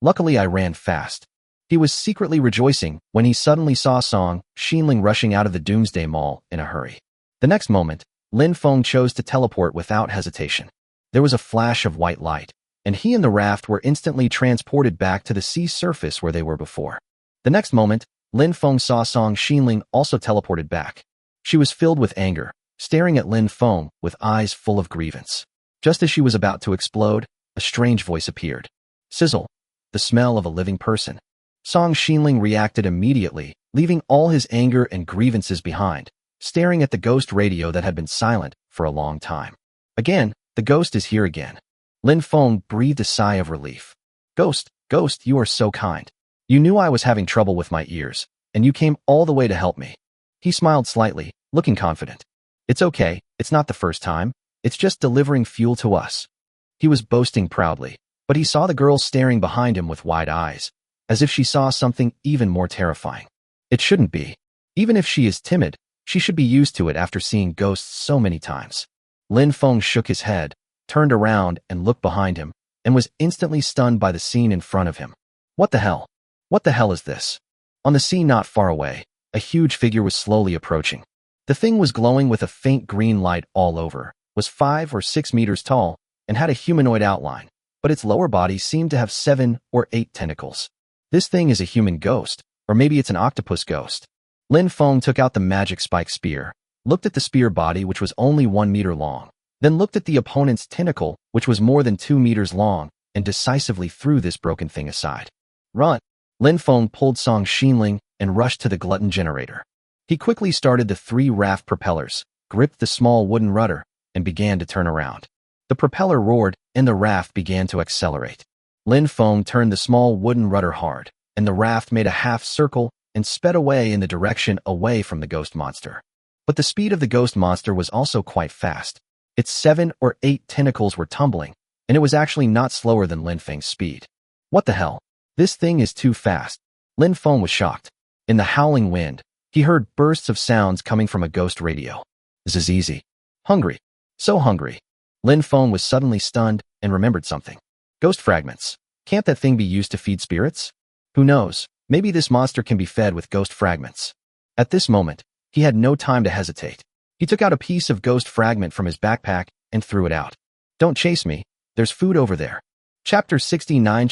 Luckily I ran fast. He was secretly rejoicing when he suddenly saw Song Xinling rushing out of the Doomsday Mall in a hurry. The next moment, Lin Feng chose to teleport without hesitation. There was a flash of white light, and he and the raft were instantly transported back to the sea surface where they were before. The next moment, Lin Feng saw Song Xinling also teleported back. She was filled with anger, staring at Lin Feng with eyes full of grievance. Just as she was about to explode, a strange voice appeared. Sizzle. The smell of a living person. Song Xinling reacted immediately, leaving all his anger and grievances behind, staring at the ghost radio that had been silent for a long time. Again, the ghost is here again. Lin Feng breathed a sigh of relief. Ghost, you are so kind. You knew I was having trouble with my ears, and you came all the way to help me. He smiled slightly, looking confident. It's okay, it's not the first time. It's just delivering fuel to us. He was boasting proudly, but he saw the girl staring behind him with wide eyes, as if she saw something even more terrifying. It shouldn't be. Even if she is timid, she should be used to it after seeing ghosts so many times. Lin Feng shook his head, turned around and looked behind him, and was instantly stunned by the scene in front of him. What the hell? What the hell is this? On the sea not far away, a huge figure was slowly approaching. The thing was glowing with a faint green light all over, was 5 or 6 meters tall, and had a humanoid outline, but its lower body seemed to have 7 or 8 tentacles. This thing is a human ghost, or maybe it's an octopus ghost. Lin Feng took out the magic spike spear, looked at the spear body which was only 1 meter long, then looked at the opponent's tentacle which was more than 2 meters long, and decisively threw this broken thing aside. Run! Lin Feng pulled Song Xinling and rushed to the glutton generator. He quickly started the 3 raft propellers, gripped the small wooden rudder, and began to turn around. The propeller roared, and the raft began to accelerate. Lin Feng turned the small wooden rudder hard, and the raft made a half circle and sped away in the direction away from the ghost monster. But the speed of the ghost monster was also quite fast. Its 7 or 8 tentacles were tumbling, and it was actually not slower than Lin Feng's speed. What the hell? This thing is too fast. Lin Feng was shocked. In the howling wind, he heard bursts of sounds coming from a ghost radio. Zizi. Hungry. So hungry. Lin Feng was suddenly stunned and remembered something. Ghost fragments. Can't that thing be used to feed spirits? Who knows? Maybe this monster can be fed with ghost fragments. At this moment, he had no time to hesitate. He took out a piece of ghost fragment from his backpack and threw it out. Don't chase me. There's food over there. Chapter 69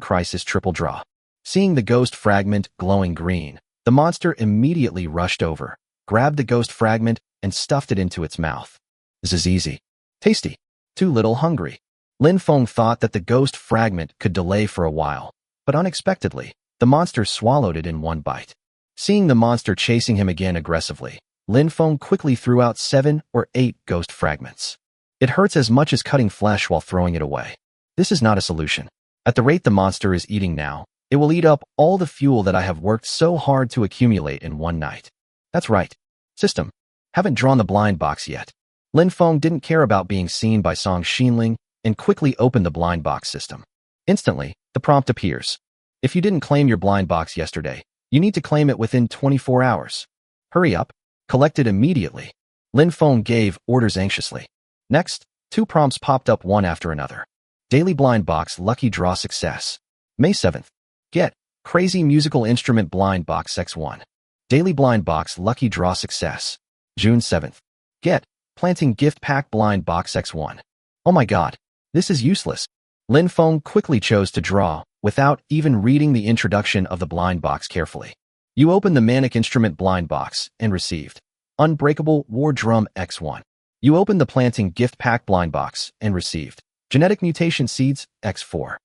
Crisis Triple Draw. Seeing the ghost fragment glowing green, the monster immediately rushed over, grabbed the ghost fragment, and stuffed it into its mouth. This is easy. Tasty. Too little hungry. Lin Feng thought that the ghost fragment could delay for a while, but unexpectedly, the monster swallowed it in one bite. Seeing the monster chasing him again aggressively, Lin Feng quickly threw out 7 or 8 ghost fragments. It hurts as much as cutting flesh while throwing it away. This is not a solution. At the rate the monster is eating now, it will eat up all the fuel that I have worked so hard to accumulate in one night. That's right. System. Haven't drawn the blind box yet. Lin Feng didn't care about being seen by Song Xinling and quickly opened the blind box system. Instantly, the prompt appears. If you didn't claim your blind box yesterday, you need to claim it within 24 hours. Hurry up. Collect it immediately. Lin Feng gave orders anxiously. Next, 2 prompts popped up one after another. Daily blind box lucky draw success. May 7th. Get crazy musical instrument blind box X1. Daily blind box lucky draw success. June 7th. Get planting gift pack blind box X1. Oh my god, this is useless. Lin Feng quickly chose to draw without even reading the introduction of the blind box carefully. You opened the manic instrument blind box and received unbreakable war drum X1. You opened the planting gift pack blind box and received genetic mutation seeds X4.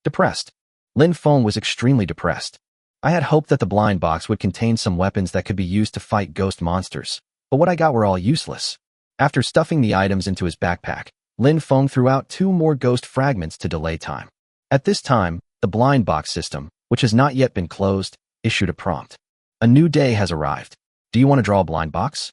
Depressed. Lin Feng was extremely depressed. I had hoped that the blind box would contain some weapons that could be used to fight ghost monsters, but what I got were all useless. After stuffing the items into his backpack, Lin Feng threw out 2 more ghost fragments to delay time. At this time, the blind box system, which has not yet been closed, issued a prompt. A new day has arrived. Do you want to draw a blind box?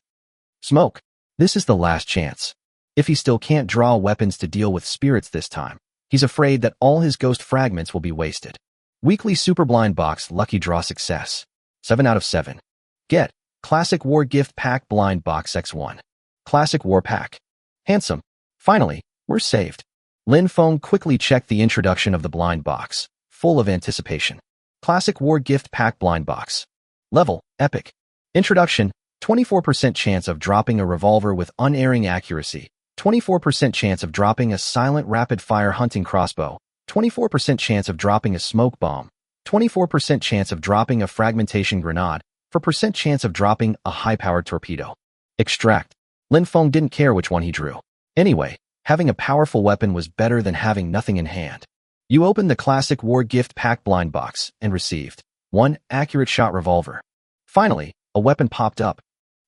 Smoke. This is the last chance. If he still can't draw weapons to deal with spirits this time, he's afraid that all his ghost fragments will be wasted. Weekly Super Blind Box Lucky Draw Success. 7 out of 7. Get Classic War Gift Pack Blind Box X1. Classic War Pack. Handsome. Finally, we're saved. Lin Feng quickly checked the introduction of the blind box, full of anticipation. Classic War Gift Pack Blind Box. Level, Epic. Introduction, 24% chance of dropping a revolver with unerring accuracy, 24% chance of dropping a silent rapid-fire hunting crossbow, 24% chance of dropping a smoke bomb, 24% chance of dropping a fragmentation grenade, 4% chance of dropping a high-powered torpedo. Extract. Lin Feng didn't care which one he drew. Anyway, having a powerful weapon was better than having nothing in hand. You opened the Classic War Gift Pack blind box and received 1 accurate shot revolver. Finally, a weapon popped up.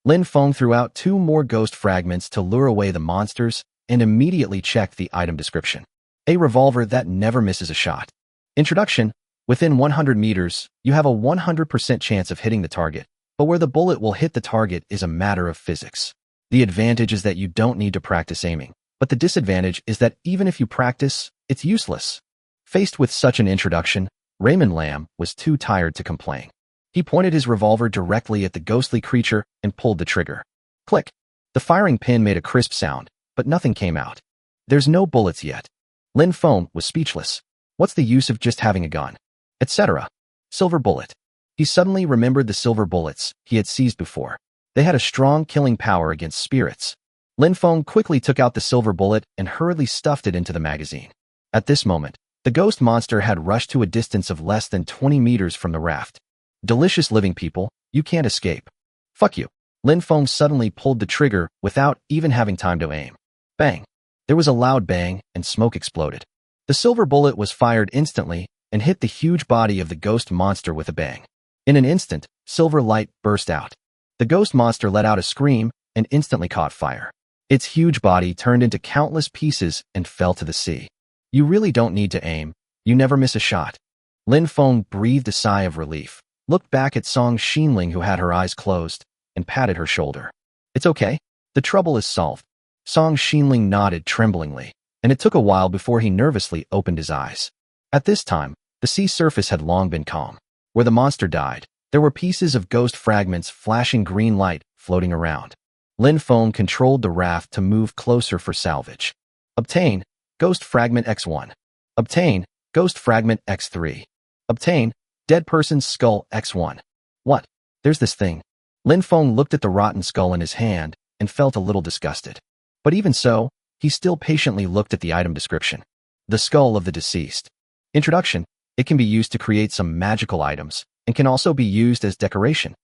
Lin Feng threw out 2 more ghost fragments to lure away the monsters and immediately checked the item description. A revolver that never misses a shot. Introduction. Within 100 meters, you have a 100% chance of hitting the target, but where the bullet will hit the target is a matter of physics. The advantage is that you don't need to practice aiming, but the disadvantage is that even if you practice, it's useless. Faced with such an introduction, Raymond Lamb was too tired to complain. He pointed his revolver directly at the ghostly creature and pulled the trigger. Click. The firing pin made a crisp sound, but nothing came out. There's no bullets yet. Lin Feng was speechless. What's the use of just having a gun? Etc. Silver bullet. He suddenly remembered the silver bullets he had seized before. They had a strong killing power against spirits. Lin Feng quickly took out the silver bullet and hurriedly stuffed it into the magazine. At this moment, the ghost monster had rushed to a distance of less than 20 meters from the raft. Delicious living people, you can't escape. Fuck you. Lin Feng suddenly pulled the trigger without even having time to aim. Bang. There was a loud bang and smoke exploded. The silver bullet was fired instantly and hit the huge body of the ghost monster with a bang. In an instant, silver light burst out. The ghost monster let out a scream and instantly caught fire. Its huge body turned into countless pieces and fell to the sea. You really don't need to aim. You never miss a shot. Lin Feng breathed a sigh of relief, looked back at Song Xinling who had her eyes closed, and patted her shoulder. It's okay. The trouble is solved. Song Xinling nodded tremblingly, and it took a while before he nervously opened his eyes. At this time, the sea surface had long been calm. Where the monster died, there were pieces of ghost fragments flashing green light floating around. Lin Feng controlled the raft to move closer for salvage. Obtain Ghost Fragment X1. Obtain Ghost Fragment X3. Obtain Dead person's skull X1. What? There's this thing. Lin Feng looked at the rotten skull in his hand and felt a little disgusted. But even so, he still patiently looked at the item description. The skull of the deceased. Introduction. It can be used to create some magical items and can also be used as decoration.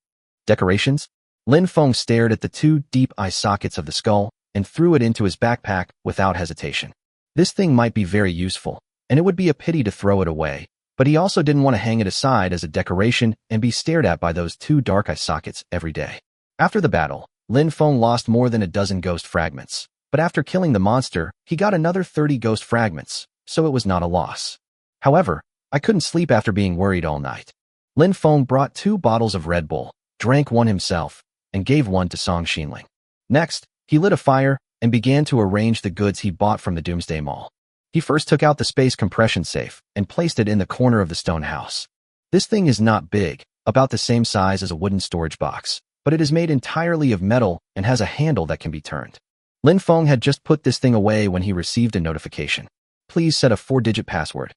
Decorations? Lin Feng stared at the two deep eye sockets of the skull and threw it into his backpack without hesitation. This thing might be very useful, and it would be a pity to throw it away, but he also didn't want to hang it aside as a decoration and be stared at by those two dark eye sockets every day. After the battle, Lin Feng lost more than a dozen ghost fragments, but after killing the monster, he got another 30 ghost fragments, so it was not a loss. However, I couldn't sleep after being worried all night. Lin Feng brought 2 bottles of Red Bull, drank one himself, and gave one to Song Xinling. Next, he lit a fire and began to arrange the goods he bought from the Doomsday Mall. He first took out the space compression safe and placed it in the corner of the stone house. This thing is not big, about the same size as a wooden storage box, but it is made entirely of metal and has a handle that can be turned. Lin Feng had just put this thing away when he received a notification. Please set a 4-digit password.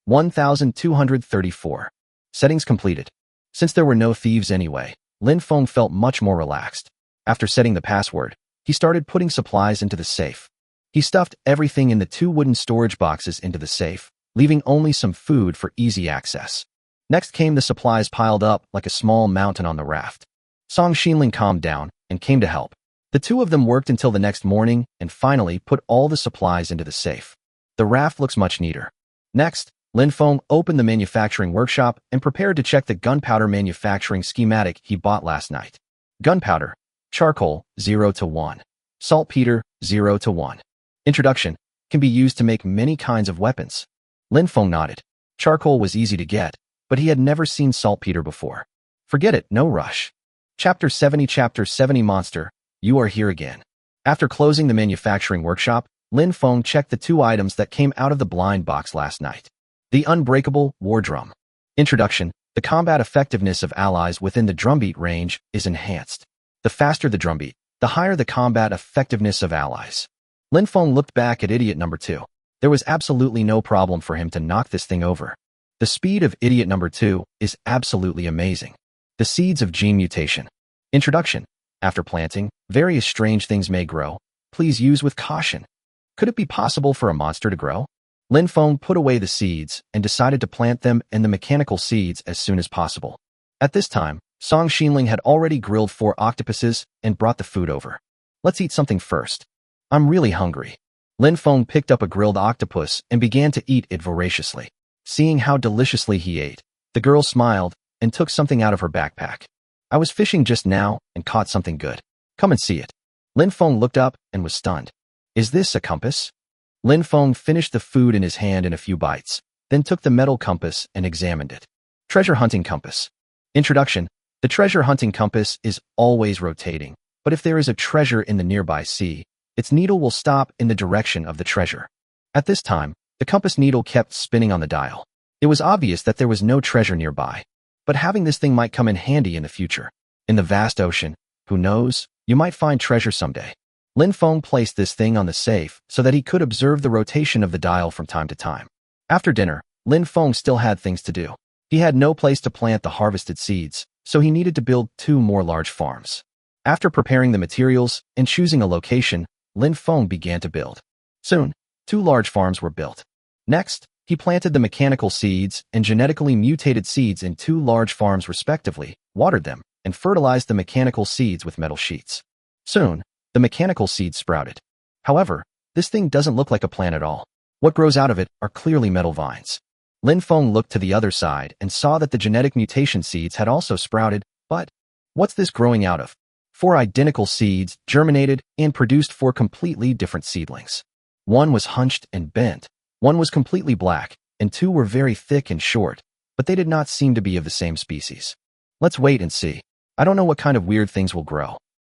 1234. Settings completed. Since there were no thieves anyway, Lin Feng felt much more relaxed. After setting the password, he started putting supplies into the safe. He stuffed everything in the 2 wooden storage boxes into the safe, leaving only some food for easy access. Next came the supplies piled up like a small mountain on the raft. Song Xinling calmed down and came to help. The 2 of them worked until the next morning and finally put all the supplies into the safe. The raft looks much neater. Next, Lin Feng opened the manufacturing workshop and prepared to check the gunpowder manufacturing schematic he bought last night. Gunpowder. Charcoal, 0 to 1. Saltpeter, 0 to 1. Introduction. Can be used to make many kinds of weapons. Lin Feng nodded. Charcoal was easy to get, but he had never seen saltpeter before. Forget it, no rush. Chapter 70 Monster, you are here again. After closing the manufacturing workshop, Lin Feng checked the 2 items that came out of the blind box last night. The unbreakable war drum. Introduction. The combat effectiveness of allies within the drumbeat range is enhanced. The faster the drumbeat, the higher the combat effectiveness of allies. Lin Feng looked back at idiot number 2. There was absolutely no problem for him to knock this thing over. The speed of idiot number 2 is absolutely amazing. The seeds of gene mutation. Introduction. After planting, various strange things may grow. Please use with caution. Could it be possible for a monster to grow? Lin Feng put away the seeds and decided to plant them and the mechanical seeds as soon as possible. At this time, Song Xinling had already grilled 4 octopuses and brought the food over. Let's eat something first. I'm really hungry. Lin Feng picked up a grilled octopus and began to eat it voraciously. Seeing how deliciously he ate, the girl smiled and took something out of her backpack. I was fishing just now and caught something good. Come and see it. Lin Feng looked up and was stunned. Is this a compass? Lin Feng finished the food in his hand in a few bites, then took the metal compass and examined it. Treasure hunting compass. Introduction. The treasure hunting compass is always rotating, but if there is a treasure in the nearby sea, its needle will stop in the direction of the treasure. At this time, the compass needle kept spinning on the dial. It was obvious that there was no treasure nearby, but having this thing might come in handy in the future. In the vast ocean, who knows, you might find treasure someday. Lin Feng placed this thing on the safe so that he could observe the rotation of the dial from time to time. After dinner, Lin Feng still had things to do. He had no place to plant the harvested seeds, so he needed to build 2 more large farms. After preparing the materials and choosing a location, Lin Feng began to build. Soon, 2 large farms were built. Next, he planted the mechanical seeds and genetically mutated seeds in 2 large farms respectively, watered them, and fertilized the mechanical seeds with metal sheets. Soon, the mechanical seeds sprouted. However, this thing doesn't look like a plant at all. What grows out of it are clearly metal vines. Lin Feng looked to the other side and saw that the genetic mutation seeds had also sprouted, but what's this growing out of? 4 identical seeds germinated and produced 4 completely different seedlings. One was hunched and bent, one was completely black, and 2 were very thick and short, but they did not seem to be of the same species. Let's wait and see. I don't know what kind of weird things will grow.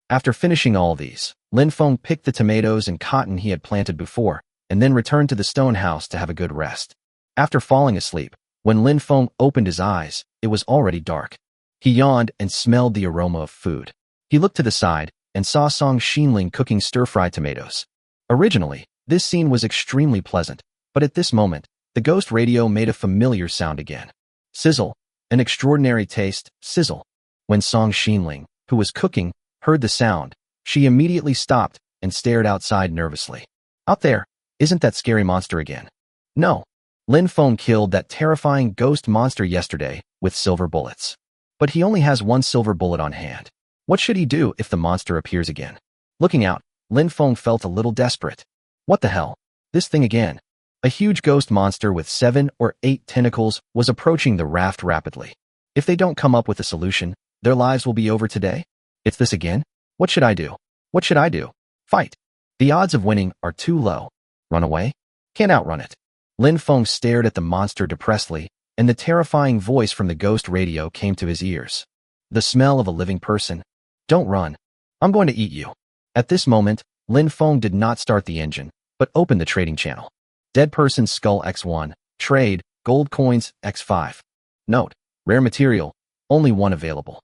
After finishing all these, Lin Feng picked the tomatoes and cotton he had planted before, and then returned to the stone house to have a good rest. After falling asleep, when Lin Feng opened his eyes, it was already dark. He yawned and smelled the aroma of food. He looked to the side and saw Song Xinling cooking stir-fried tomatoes. Originally, this scene was extremely pleasant, but at this moment, the ghost radio made a familiar sound again. Sizzle. An extraordinary taste, sizzle. When Song Xinling, who was cooking, heard the sound, she immediately stopped and stared outside nervously. Out there, isn't that scary monster again? No. Lin Feng killed that terrifying ghost monster yesterday with silver bullets. But he only has one silver bullet on hand. What should he do if the monster appears again? Looking out, Lin Feng felt a little desperate. What the hell? This thing again. A huge ghost monster with 7 or 8 tentacles was approaching the raft rapidly. If they don't come up with a solution, their lives will be over today? It's this again? What should I do? What should I do? Fight. The odds of winning are too low. Run away? Can't outrun it. Lin Feng stared at the monster depressedly, and the terrifying voice from the ghost radio came to his ears. The smell of a living person. Don't run. I'm going to eat you. At this moment, Lin Feng did not start the engine, but opened the trading channel. Dead person skull X1, trade, gold coins X5. Note, rare material, only one available.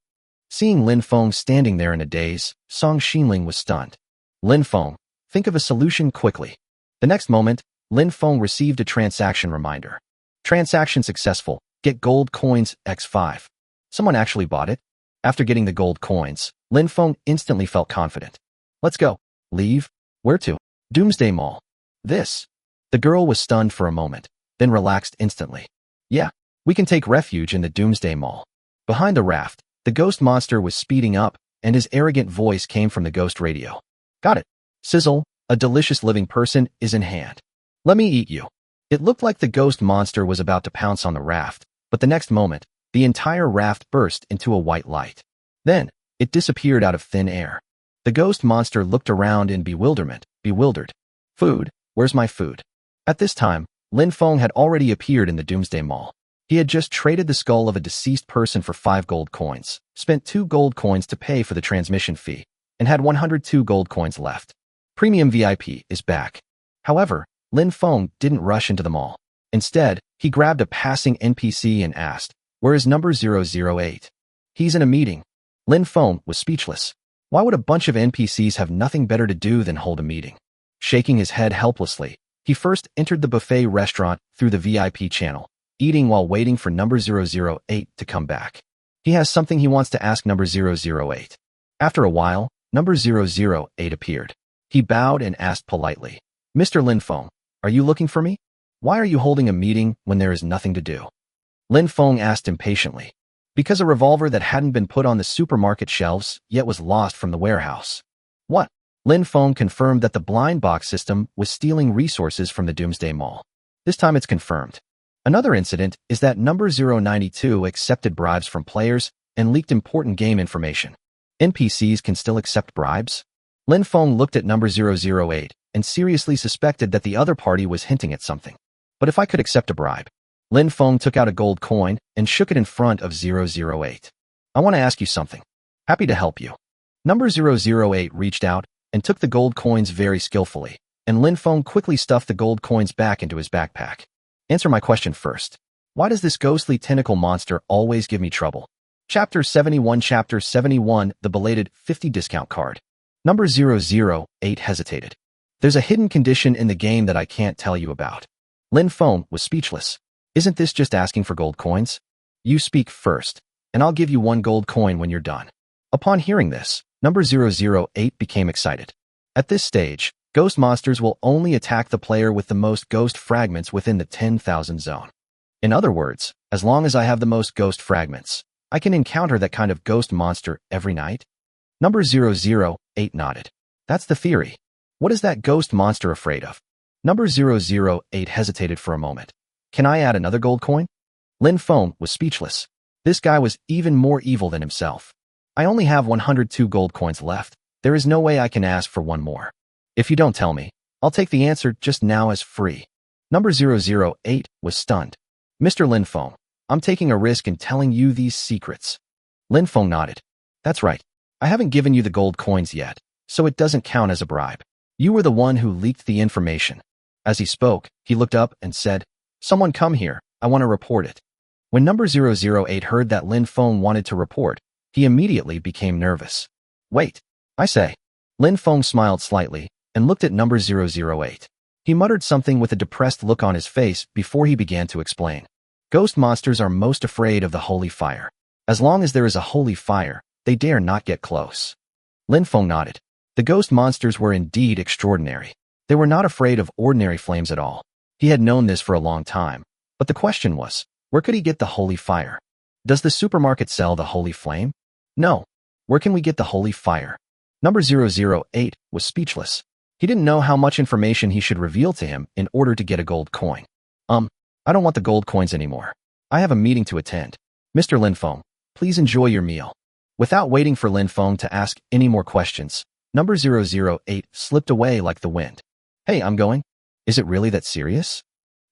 Seeing Lin Feng standing there in a daze, Song Xinling was stunned. Lin Feng, think of a solution quickly. The next moment, Lin Feng received a transaction reminder. Transaction successful, get gold coins X5. Someone actually bought it? After getting the gold coins, Lin Feng instantly felt confident. Let's go. Leave? Where to? Doomsday Mall. This. The girl was stunned for a moment, then relaxed instantly. Yeah, we can take refuge in the Doomsday Mall. Behind the raft, the ghost monster was speeding up, and his arrogant voice came from the ghost radio. Got it. Sizzle, a delicious living person is in hand. Let me eat you. It looked like the ghost monster was about to pounce on the raft, but the next moment, the entire raft burst into a white light. Then, it disappeared out of thin air. The ghost monster looked around in bewildered. Food, where's my food? At this time, Lin Feng had already appeared in the Doomsday Mall. He had just traded the skull of a deceased person for 5 gold coins, spent 2 gold coins to pay for the transmission fee, and had 102 gold coins left. Premium VIP is back. However, Lin Feng didn't rush into the mall. Instead, he grabbed a passing NPC and asked, "Where is number 008? He's in a meeting." Lin Feng was speechless. Why would a bunch of NPCs have nothing better to do than hold a meeting? Shaking his head helplessly, he first entered the buffet restaurant through the VIP channel, eating while waiting for number 008 to come back. He has something he wants to ask number 008. After a while, number 008 appeared. He bowed and asked politely, "Mr. Lin Feng, are you looking for me? Why are you holding a meeting when there is nothing to do?" Lin Feng asked impatiently. Because a revolver that hadn't been put on the supermarket shelves yet was lost from the warehouse. What? Lin Feng confirmed that the blind box system was stealing resources from the Doomsday Mall. This time it's confirmed. Another incident is that number 092 accepted bribes from players and leaked important game information. NPCs can still accept bribes? Lin Feng looked at number 008 and seriously suspected that the other party was hinting at something. But if I could accept a bribe? Lin Feng took out a gold coin and shook it in front of 008. I want to ask you something. Happy to help you. Number 008 reached out and took the gold coins very skillfully, and Lin Feng quickly stuffed the gold coins back into his backpack. Answer my question first. Why does this ghostly tentacle monster always give me trouble? Chapter 71 The belated 50 discount card. Number 008 hesitated. There's a hidden condition in the game that I can't tell you about. Lin Feng was speechless. Isn't this just asking for gold coins? You speak first, and I'll give you 1 gold coin when you're done. Upon hearing this, number 008 became excited. At this stage, ghost monsters will only attack the player with the most ghost fragments within the 10,000 zone. In other words, as long as I have the most ghost fragments, I can encounter that kind of ghost monster every night. Number 008 nodded. That's the theory. What is that ghost monster afraid of? Number 008 hesitated for a moment. Can I add another gold coin? Lin Feng was speechless. This guy was even more evil than himself. I only have 102 gold coins left. There is no way I can ask for 1 more. If you don't tell me, I'll take the answer just now as free. Number 008 was stunned. Mr. Lin Feng, I'm taking a risk in telling you these secrets. Lin Feng nodded. That's right. I haven't given you the gold coins yet, so it doesn't count as a bribe. You were the one who leaked the information. As he spoke, he looked up and said, "Someone come here, I want to report it." When number 008 heard that Lin Feng wanted to report, he immediately became nervous. Wait, I say. Lin Feng smiled slightly and looked at number 008. He muttered something with a depressed look on his face before he began to explain. Ghost monsters are most afraid of the holy fire. As long as there is a holy fire, they dare not get close. Lin Feng nodded. The ghost monsters were indeed extraordinary. They were not afraid of ordinary flames at all. He had known this for a long time. But the question was, where could he get the holy fire? Does the supermarket sell the holy flame? No. Where can we get the holy fire? Number 008 was speechless. He didn't know how much information he should reveal to him in order to get a gold coin. I don't want the gold coins anymore. I have a meeting to attend. Mr. Lin Feng, please enjoy your meal. Without waiting for Lin Feng to ask any more questions, number 008 slipped away like the wind. Hey, I'm going. Is it really that serious?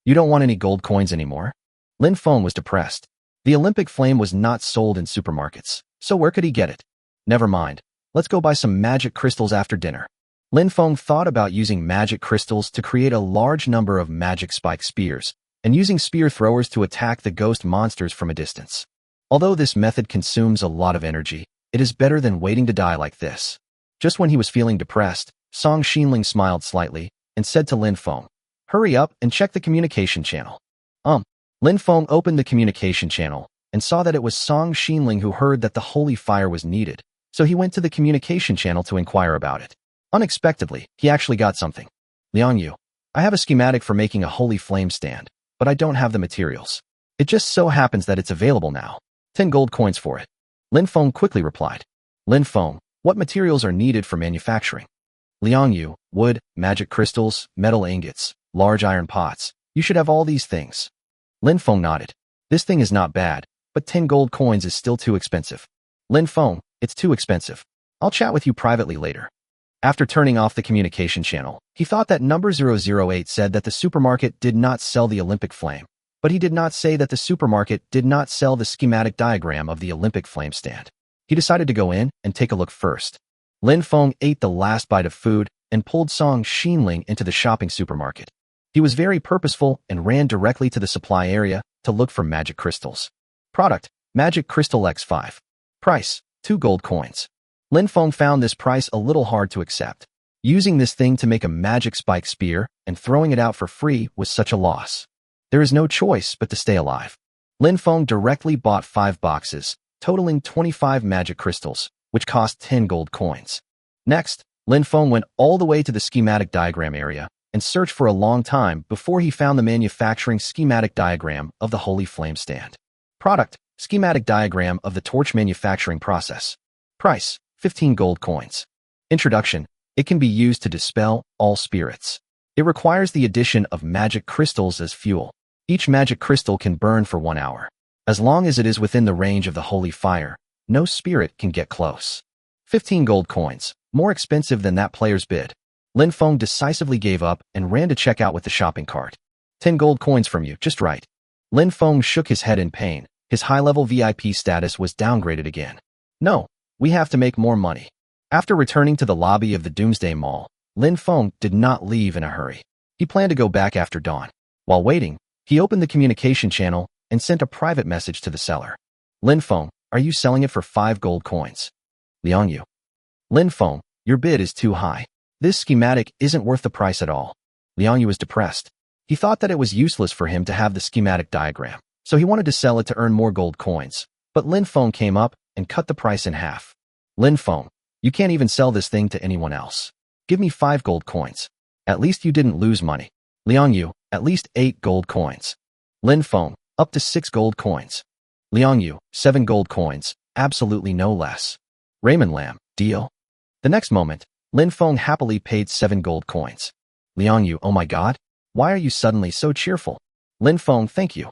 You don't want any gold coins anymore? Lin Feng was depressed. The Olympic flame was not sold in supermarkets, so where could he get it? Never mind. Let's go buy some magic crystals after dinner. Lin Feng thought about using magic crystals to create a large number of magic spike spears, and using spear throwers to attack the ghost monsters from a distance. Although this method consumes a lot of energy, it is better than waiting to die like this. Just when he was feeling depressed, Song Xinling smiled slightly and said to Lin Feng, "Hurry up and check the communication channel." Lin Feng opened the communication channel and saw that it was Song Xinling who heard that the holy fire was needed, so he went to the communication channel to inquire about it. Unexpectedly, he actually got something. "Liang Yu, I have a schematic for making a holy flame stand, but I don't have the materials. It just so happens that it's available now. 10 gold coins for it." Lin Feng quickly replied. "Lin Feng, what materials are needed for manufacturing?" "Liang Yu, wood, magic crystals, metal ingots, large iron pots. You should have all these things." Lin Feng nodded. "This thing is not bad, but 10 gold coins is still too expensive." "Lin Feng, it's too expensive. I'll chat with you privately later." After turning off the communication channel, he thought that number 008 said that the supermarket did not sell the Olympic flame, but he did not say that the supermarket did not sell the schematic diagram of the Olympic flame stand. He decided to go in and take a look first. Lin Feng ate the last bite of food and pulled Song Xinling into the shopping supermarket. He was very purposeful and ran directly to the supply area to look for magic crystals. Product: Magic Crystal X5. Price: 2 gold coins. Lin Feng found this price a little hard to accept. Using this thing to make a magic spike spear and throwing it out for free was such a loss. There is no choice but to stay alive. Lin Feng directly bought 5 boxes, totaling 25 magic crystals, which cost 10 gold coins. Next, Lin Feng went all the way to the schematic diagram area and searched for a long time before he found the manufacturing schematic diagram of the holy flame stand. Product: Schematic diagram of the torch manufacturing process. Price: 15 gold coins. Introduction: It can be used to dispel all spirits. It requires the addition of magic crystals as fuel. Each magic crystal can burn for 1 hour. As long as it is within the range of the holy fire, no spirit can get close. 15 gold coins, more expensive than that player's bid. Lin Feng decisively gave up and ran to check out with the shopping cart. 10 gold coins from you, just right. Lin Feng shook his head in pain. His high-level VIP status was downgraded again. No, we have to make more money. After returning to the lobby of the Doomsday Mall, Lin Feng did not leave in a hurry. He planned to go back after dawn. While waiting, he opened the communication channel and sent a private message to the seller. "Lin Feng, are you selling it for 5 gold coins?" "Liang Yu." "Lin Feng, your bid is too high. This schematic isn't worth the price at all." Liang Yu was depressed. He thought that it was useless for him to have the schematic diagram, so he wanted to sell it to earn more gold coins. But Lin Feng came up and cut the price in half. "Lin Feng, you can't even sell this thing to anyone else. Give me 5 gold coins. At least you didn't lose money." Liang Yu, at least 8 gold coins. Lin Feng, up to 6 gold coins. Liang Yu, 7 gold coins, absolutely no less. Raymond Lam, deal. The next moment, Lin Feng happily paid 7 gold coins. Liang Yu, oh my god, why are you suddenly so cheerful? Lin Feng, thank you.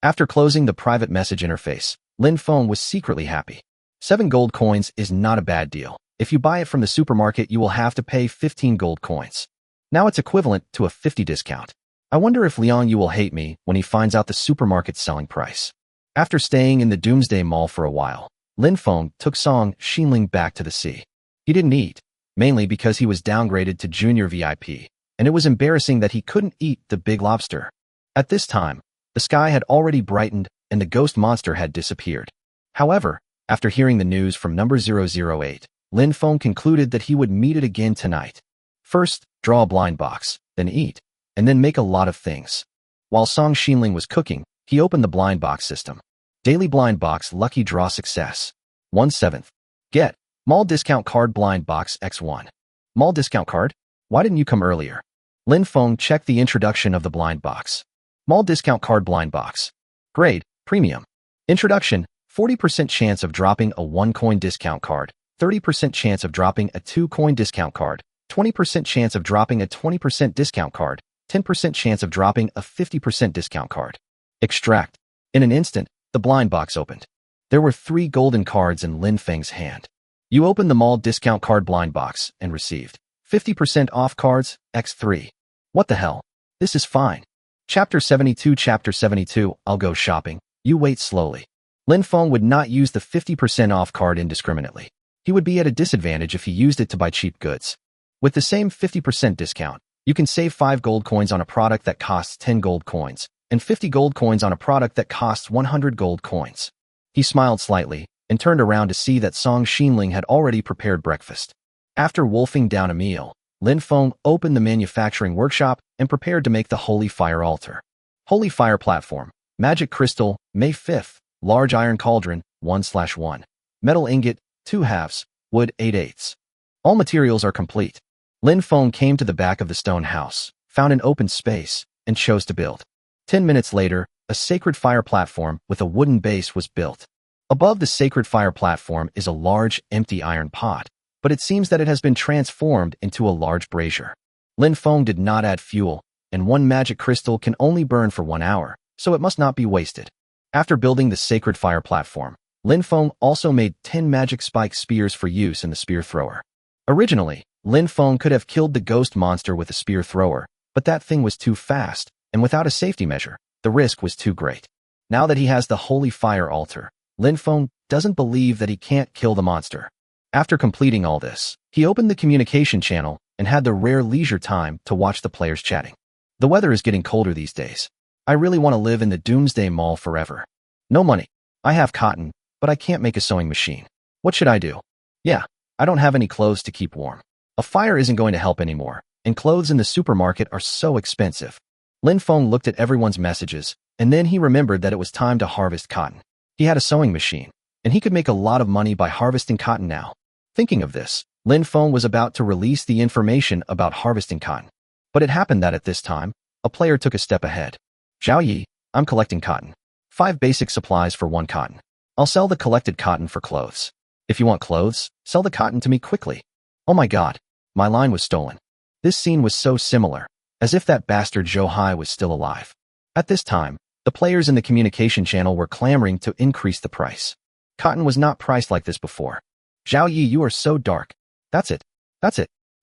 After closing the private message interface, Lin Feng was secretly happy. 7 gold coins is not a bad deal. If you buy it from the supermarket, you will have to pay 15 gold coins. Now it's equivalent to a 50 discount. I wonder if Liang Yu will hate me when he finds out the supermarket's selling price. After staying in the Doomsday Mall for a while, Lin Feng took Song Xinling back to the sea. He didn't eat, mainly because he was downgraded to junior VIP, and it was embarrassing that he couldn't eat the big lobster. At this time, the sky had already brightened and the ghost monster had disappeared. However, after hearing the news from number 008, Lin Feng concluded that he would meet it again tonight. First, draw a blind box, then eat, and then make a lot of things. While Song Xinling was cooking, He opened the blind box system. Daily blind box lucky draw success. 1/7. Get mall discount card blind box X1. Mall discount card? Why didn't you come earlier? Lin Feng checked the introduction of the blind box. Mall discount card blind box. Grade, premium. Introduction, 40% chance of dropping a 1-coin discount card, 30% chance of dropping a 2-coin discount card, 20% chance of dropping a 20% discount card, 10% chance of dropping a 50% discount card. Extract. In an instant, the blind box opened. There were 3 golden cards in Lin Feng's hand. You opened the mall discount card blind box and received 50% off cards, X3. What the hell? This is fine. Chapter 72. I'll go shopping. You wait slowly. Lin Feng would not use the 50% off card indiscriminately. He would be at a disadvantage if he used it to buy cheap goods. With the same 50% discount, you can save 5 gold coins on a product that costs 10 gold coins, and 50 gold coins on a product that costs 100 gold coins. He smiled slightly and turned around to see that Song Xinling had already prepared breakfast. After wolfing down a meal, Lin Feng opened the manufacturing workshop and prepared to make the Holy Fire Altar. Holy Fire Platform, Magic Crystal, May 5th, Large Iron Cauldron, 1/1. Metal Ingot, 2 halves, Wood 8/8. All materials are complete. Lin Feng came to the back of the stone house, found an open space, and chose to build. 10 minutes later, a sacred fire platform with a wooden base was built. Above the sacred fire platform is a large, empty iron pot, but it seems that it has been transformed into a large brazier. Lin Feng did not add fuel, and 1 magic crystal can only burn for 1 hour, so it must not be wasted. After building the sacred fire platform, Lin Feng also made 10 magic spike spears for use in the spear thrower. Originally, Lin Feng could have killed the ghost monster with a spear thrower, but that thing was too fast, and without a safety measure, the risk was too great. Now that he has the Holy Fire Altar, Lin Feng doesn't believe that he can't kill the monster. After completing all this, he opened the communication channel and had the rare leisure time to watch the players chatting. The weather is getting colder these days. I really want to live in the Doomsday Mall forever. No money. I have cotton, but I can't make a sewing machine. What should I do? Yeah, I don't have any clothes to keep warm. A fire isn't going to help anymore, and clothes in the supermarket are so expensive. Lin Feng looked at everyone's messages, and then he remembered that it was time to harvest cotton. He had a sewing machine, and he could make a lot of money by harvesting cotton now. Thinking of this, Lin Feng was about to release the information about harvesting cotton. But it happened that at this time, a player took a step ahead. Zhao Yi, I'm collecting cotton. 5 basic supplies for 1 cotton. I'll sell the collected cotton for clothes. If you want clothes, sell the cotton to me quickly. Oh my god, my line was stolen. This scene was so similar, as if that bastard Zhou Hai was still alive. At this time, the players in the communication channel were clamoring to increase the price. Cotton was not priced like this before. Zhao Yi, you are so dark. That's it.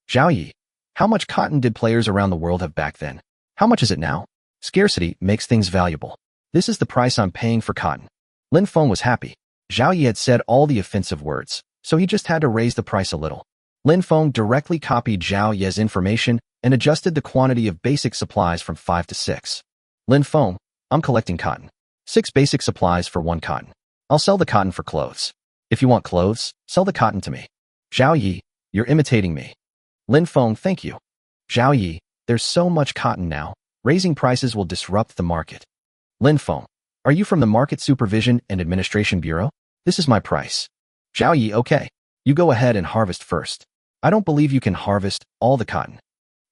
Zhao Yi, how much cotton did players around the world have back then? How much is it now? Scarcity makes things valuable. This is the price I'm paying for cotton. Lin Feng was happy. Zhao Yi had said all the offensive words, so he just had to raise the price a little. Lin Feng directly copied Zhao Yi's information and adjusted the quantity of basic supplies from 5 to 6. Lin Feng, I'm collecting cotton. 6 basic supplies for 1 cotton. I'll sell the cotton for clothes. If you want clothes, sell the cotton to me. Zhao Yi, you're imitating me. Lin Feng, thank you. Zhao Yi, there's so much cotton now, raising prices will disrupt the market. Lin Feng, are you from the Market Supervision and Administration Bureau? This is my price. Zhao Yi, okay. You go ahead and harvest first. I don't believe you can harvest all the cotton.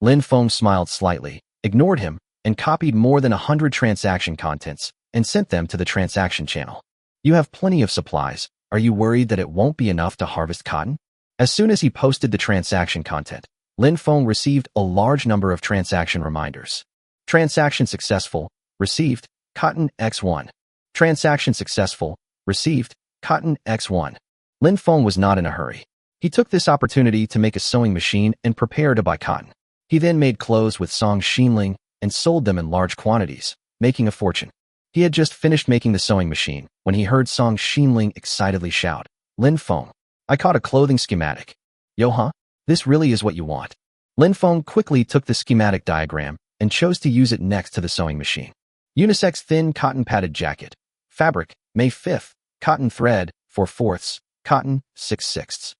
Lin Feng smiled slightly, ignored him, and copied more than 100 transaction contents and sent them to the transaction channel. You have plenty of supplies. Are you worried that it won't be enough to harvest cotton? As soon as he posted the transaction content, Lin Feng received a large number of transaction reminders. Transaction successful, received, cotton X1. Transaction successful, received, cotton X1. Lin Feng was not in a hurry. He took this opportunity to make a sewing machine and prepare to buy cotton. He then made clothes with Song Xinling and sold them in large quantities, making a fortune. He had just finished making the sewing machine when he heard Song Xinling excitedly shout, Lin Feng, I caught a clothing schematic. Yo huh? This really is what you want. Lin Feng quickly took the schematic diagram and chose to use it next to the sewing machine. Unisex thin cotton padded jacket. Fabric, May 5th. Cotton thread, 4/4. Cotton, 6/6.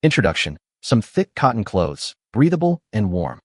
Introduction. Some thick cotton clothes, breathable and warm.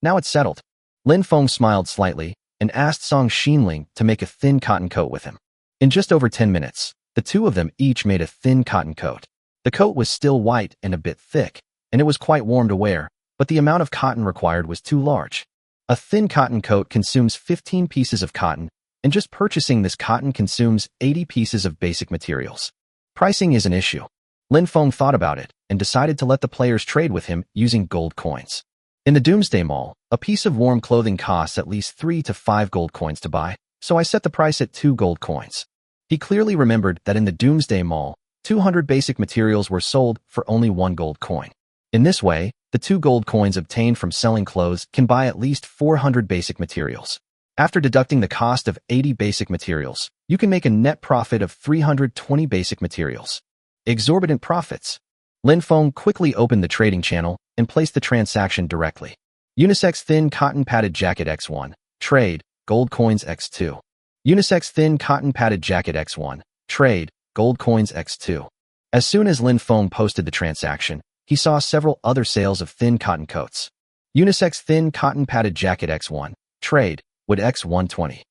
Now it's settled. Lin Feng smiled slightly and asked Song Xinling to make a thin cotton coat with him. In just over 10 minutes, the two of them each made a thin cotton coat. The coat was still white and a bit thick, and it was quite warm to wear, but the amount of cotton required was too large. A thin cotton coat consumes 15 pieces of cotton, and just purchasing this cotton consumes 80 pieces of basic materials. Pricing is an issue. Lin Feng thought about it and decided to let the players trade with him using gold coins. In the Doomsday Mall, a piece of warm clothing costs at least 3 to 5 gold coins to buy, so I set the price at 2 gold coins. He clearly remembered that in the Doomsday Mall, 200 basic materials were sold for only 1 gold coin. In this way, the 2 gold coins obtained from selling clothes can buy at least 400 basic materials. After deducting the cost of 80 basic materials, you can make a net profit of 320 basic materials. Exorbitant profits. Lin Feng quickly opened the trading channel and placed the transaction directly. Unisex thin cotton padded jacket X1. Trade, gold coins X2. Unisex thin cotton padded jacket X1. Trade, gold coins X2. As soon as Lin Feng posted the transaction, he saw several other sales of thin cotton coats. Unisex thin cotton padded jacket X1. Trade, wood X120.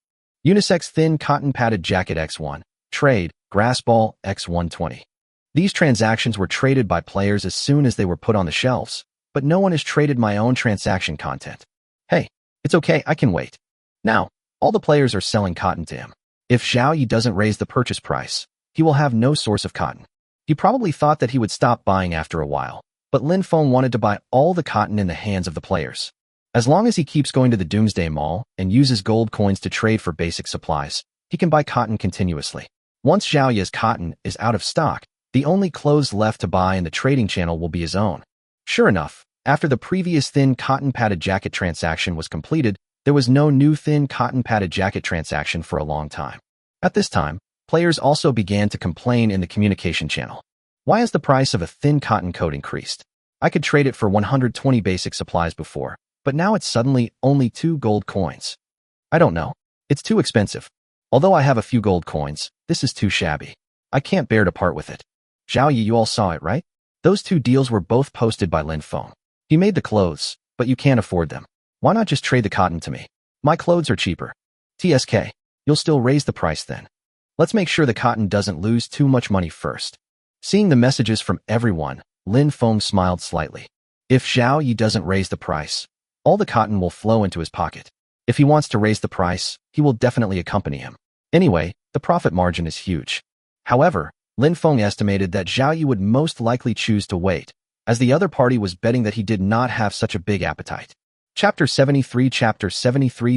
Unisex thin cotton padded jacket X1. Trade, grass ball X120. These transactions were traded by players as soon as they were put on the shelves, but no one has traded my own transaction content. Hey, it's okay, I can wait. Now, all the players are selling cotton to him. If Zhao Yi doesn't raise the purchase price, he will have no source of cotton. He probably thought that he would stop buying after a while, but Lin Feng wanted to buy all the cotton in the hands of the players. As long as he keeps going to the Doomsday Mall and uses gold coins to trade for basic supplies, he can buy cotton continuously. Once Zhao Yi's cotton is out of stock, the only clothes left to buy in the trading channel will be his own. Sure enough, after the previous thin cotton padded jacket transaction was completed, there was no new thin cotton padded jacket transaction for a long time. At this time, players also began to complain in the communication channel. Why has the price of a thin cotton coat increased? I could trade it for 120 basic supplies before, but now it's suddenly only 2 gold coins. I don't know. It's too expensive. Although I have a few gold coins, this is too shabby. I can't bear to part with it. Zhao Yi, you all saw it, right? Those 2 deals were both posted by Lin Feng. He made the clothes, but you can't afford them. Why not just trade the cotton to me? My clothes are cheaper. TSK, you'll still raise the price then. Let's make sure the cotton doesn't lose too much money first. Seeing the messages from everyone, Lin Feng smiled slightly. If Zhao Yi doesn't raise the price, all the cotton will flow into his pocket. If he wants to raise the price, he will definitely accompany him. Anyway, the profit margin is huge. However, Lin Feng estimated that Zhao Yi would most likely choose to wait, as the other party was betting that he did not have such a big appetite. Chapter 73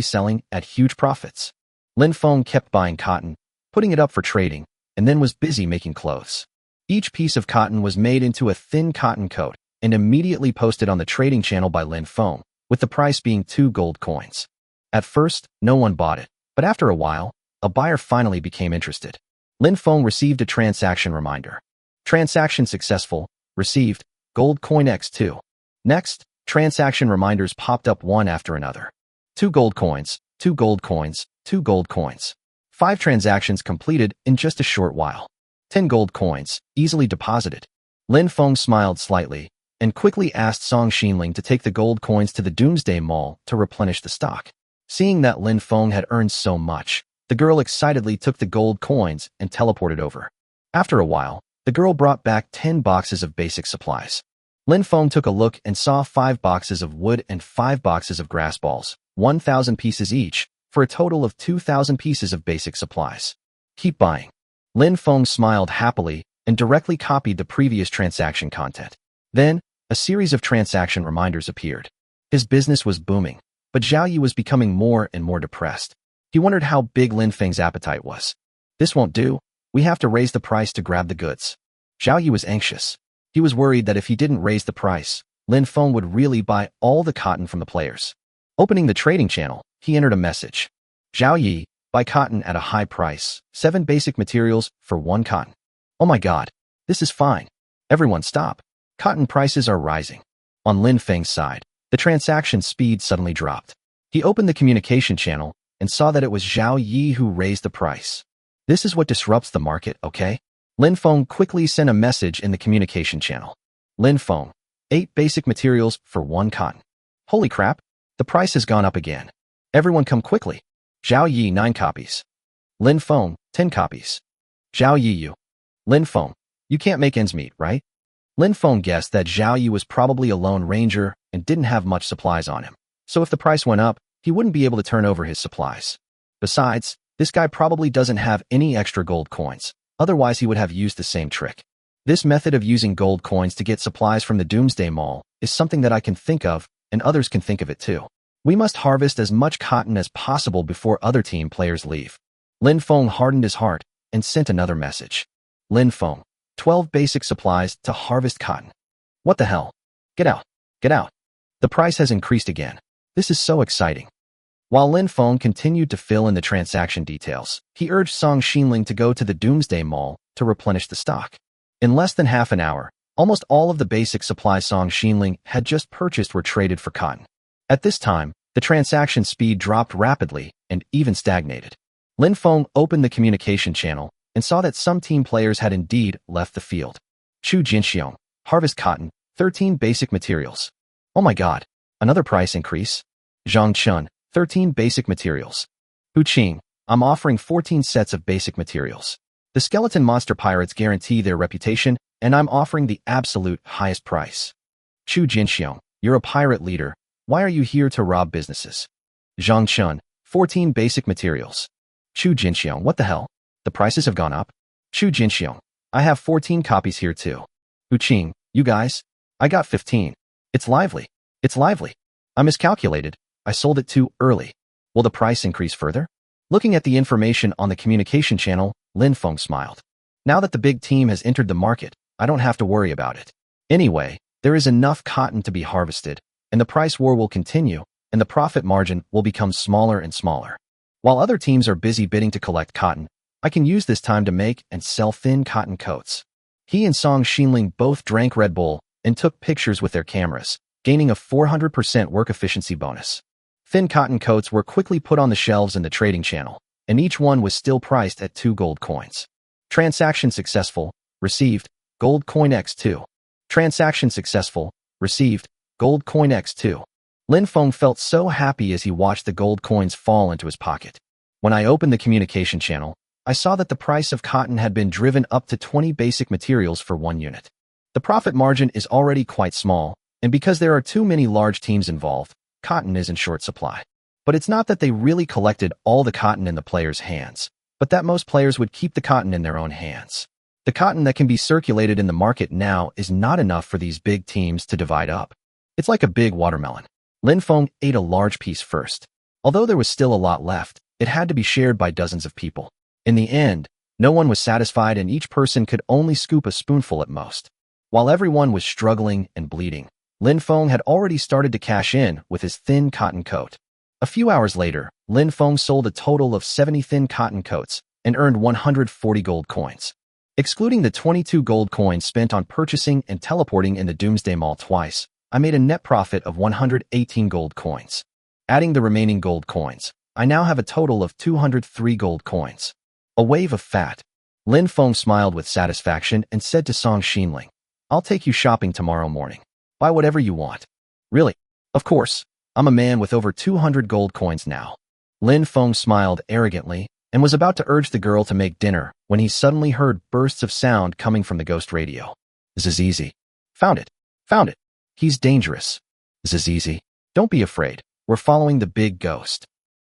Selling at Huge Profits. Lin Feng kept buying cotton, putting it up for trading, and then was busy making clothes. Each piece of cotton was made into a thin cotton coat and immediately posted on the trading channel by Lin Feng, with the price being 2 gold coins. At first, no one bought it, but after a while, a buyer finally became interested. Lin Feng received a transaction reminder. Transaction successful, received, gold coin X2. Next, transaction reminders popped up one after another. 2 gold coins, 2 gold coins, 2 gold coins. 5 transactions completed in just a short while. 10 gold coins, easily deposited. Lin Feng smiled slightly and quickly asked Song Xinling to take the gold coins to the Doomsday Mall to replenish the stock. Seeing that Lin Feng had earned so much, the girl excitedly took the gold coins and teleported over. After a while, the girl brought back 10 boxes of basic supplies. Lin Feng took a look and saw 5 boxes of wood and 5 boxes of grass balls, 1,000 pieces each, for a total of 2,000 pieces of basic supplies. Keep buying. Lin Feng smiled happily and directly copied the previous transaction content. Then, a series of transaction reminders appeared. His business was booming, but Zhao Yi was becoming more and more depressed. He wondered how big Lin Feng's appetite was. This won't do. We have to raise the price to grab the goods. Zhao Yi was anxious. He was worried that if he didn't raise the price, Lin Feng would really buy all the cotton from the players. Opening the trading channel, he entered a message. Zhao Yi, buy cotton at a high price, 7 basic materials for 1 cotton. Oh my god, this is fine. Everyone stop. Cotton prices are rising. On Lin Feng's side, the transaction speed suddenly dropped. He opened the communication channel and saw that it was Zhao Yi who raised the price. This is what disrupts the market, okay? Lin Feng quickly sent a message in the communication channel. Lin Feng, 8 basic materials for 1 cotton. Holy crap, the price has gone up again. Everyone come quickly. Zhao Yi 9 copies. Lin Feng 10 copies. Zhao Yi you. Lin Feng, you can't make ends meet, right? Lin Feng guessed that Zhao Yi was probably a lone ranger and didn't have much supplies on him. So if the price went up, he wouldn't be able to turn over his supplies. Besides, this guy probably doesn't have any extra gold coins. Otherwise, he would have used the same trick. This method of using gold coins to get supplies from the Doomsday Mall is something that I can think of, and others can think of it too. We must harvest as much cotton as possible before other team players leave. Lin Feng hardened his heart and sent another message. Lin Feng, 12 basic supplies to harvest cotton. What the hell? Get out. Get out. The price has increased again. This is so exciting. While Lin Feng continued to fill in the transaction details, he urged Song Xinling to go to the Doomsday Mall to replenish the stock. In less than half an hour, almost all of the basic supplies Song Xinling had just purchased were traded for cotton. At this time, the transaction speed dropped rapidly and even stagnated. Lin Feng opened the communication channel and saw that some team players had indeed left the field. Chu Jinxiong, harvest cotton, 13 basic materials. Oh my god, another price increase? Zhang Chun, 13 basic materials. Hu Qing, I'm offering 14 sets of basic materials. The skeleton monster pirates guarantee their reputation, and I'm offering the absolute highest price. Chu Jinxiong, you're a pirate leader. Why are you here to rob businesses? Zhang Chun, 14 basic materials. Chu Jinxiong, what the hell? The prices have gone up? Chu Jinxiong, I have 14 copies here too. Hu Qing, you guys? I got 15. It's lively. It's lively. I miscalculated. I sold it too early. Will the price increase further? Looking at the information on the communication channel, Lin Feng smiled. Now that the big team has entered the market, I don't have to worry about it. Anyway, there is enough cotton to be harvested, and the price war will continue, and the profit margin will become smaller and smaller. While other teams are busy bidding to collect cotton, I can use this time to make and sell thin cotton coats. He and Song Xinling both drank Red Bull and took pictures with their cameras, gaining a 400% work efficiency bonus. Thin cotton coats were quickly put on the shelves in the trading channel, and each one was still priced at 2 gold coins. Transaction successful, received, gold coin X2. Transaction successful, received, gold coin X2. Lin Feng felt so happy as he watched the gold coins fall into his pocket. When I opened the communication channel, I saw that the price of cotton had been driven up to 20 basic materials for 1 unit. The profit margin is already quite small, and because there are too many large teams involved, cotton is in short supply. But it's not that they really collected all the cotton in the players' hands, but that most players would keep the cotton in their own hands. The cotton that can be circulated in the market now is not enough for these big teams to divide up. It's like a big watermelon. Lin Feng ate a large piece first. Although there was still a lot left, it had to be shared by dozens of people. In the end, no one was satisfied and each person could only scoop a spoonful at most. While everyone was struggling and bleeding, Lin Feng had already started to cash in with his thin cotton coat. A few hours later, Lin Feng sold a total of 70 thin cotton coats and earned 140 gold coins. Excluding the 22 gold coins spent on purchasing and teleporting in the Doomsday Mall twice, I made a net profit of 118 gold coins. Adding the remaining gold coins, I now have a total of 203 gold coins. A wave of fat. Lin Feng smiled with satisfaction and said to Song Xinling, I'll take you shopping tomorrow morning. Buy whatever you want. Really? Of course. I'm a man with over 200 gold coins now. Lin Feng smiled arrogantly and was about to urge the girl to make dinner when he suddenly heard bursts of sound coming from the ghost radio. Zizizi. Found it. Found it. He's dangerous. Zizizi. Don't be afraid. We're following the big ghost.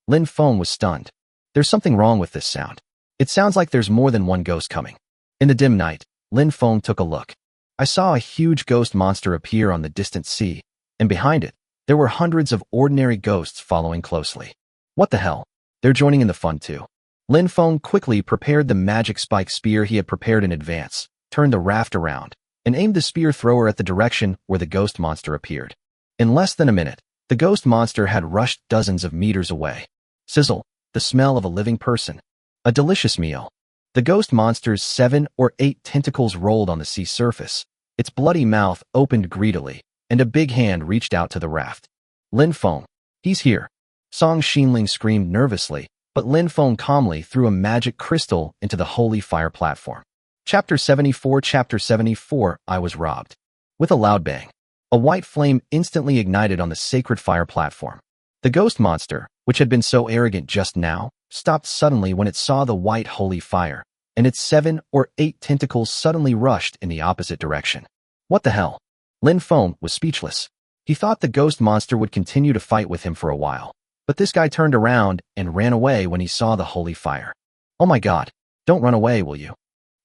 Lin Feng was stunned. There's something wrong with this sound. It sounds like there's more than one ghost coming. In the dim night, Lin Feng took a look. I saw a huge ghost monster appear on the distant sea, and behind it, there were hundreds of ordinary ghosts following closely. What the hell? They're joining in the fun too. Lin Feng quickly prepared the magic spike spear he had prepared in advance, turned the raft around, and aimed the spear thrower at the direction where the ghost monster appeared. In less than a minute, the ghost monster had rushed dozens of meters away. Sizzle, the smell of a living person. A delicious meal. The ghost monster's 7 or 8 tentacles rolled on the sea surface. Its bloody mouth opened greedily, and a big hand reached out to the raft. Lin Feng, he's here. Song Xinling screamed nervously, but Lin Feng calmly threw a magic crystal into the holy fire platform. Chapter 74, I was robbed. With a loud bang, a white flame instantly ignited on the sacred fire platform. The ghost monster, which had been so arrogant just now, stopped suddenly when it saw the white holy fire, and its 7 or 8 tentacles suddenly rushed in the opposite direction. What the hell? Lin Feng was speechless. He thought the ghost monster would continue to fight with him for a while, but this guy turned around and ran away when he saw the holy fire. Oh my god, don't run away, will you?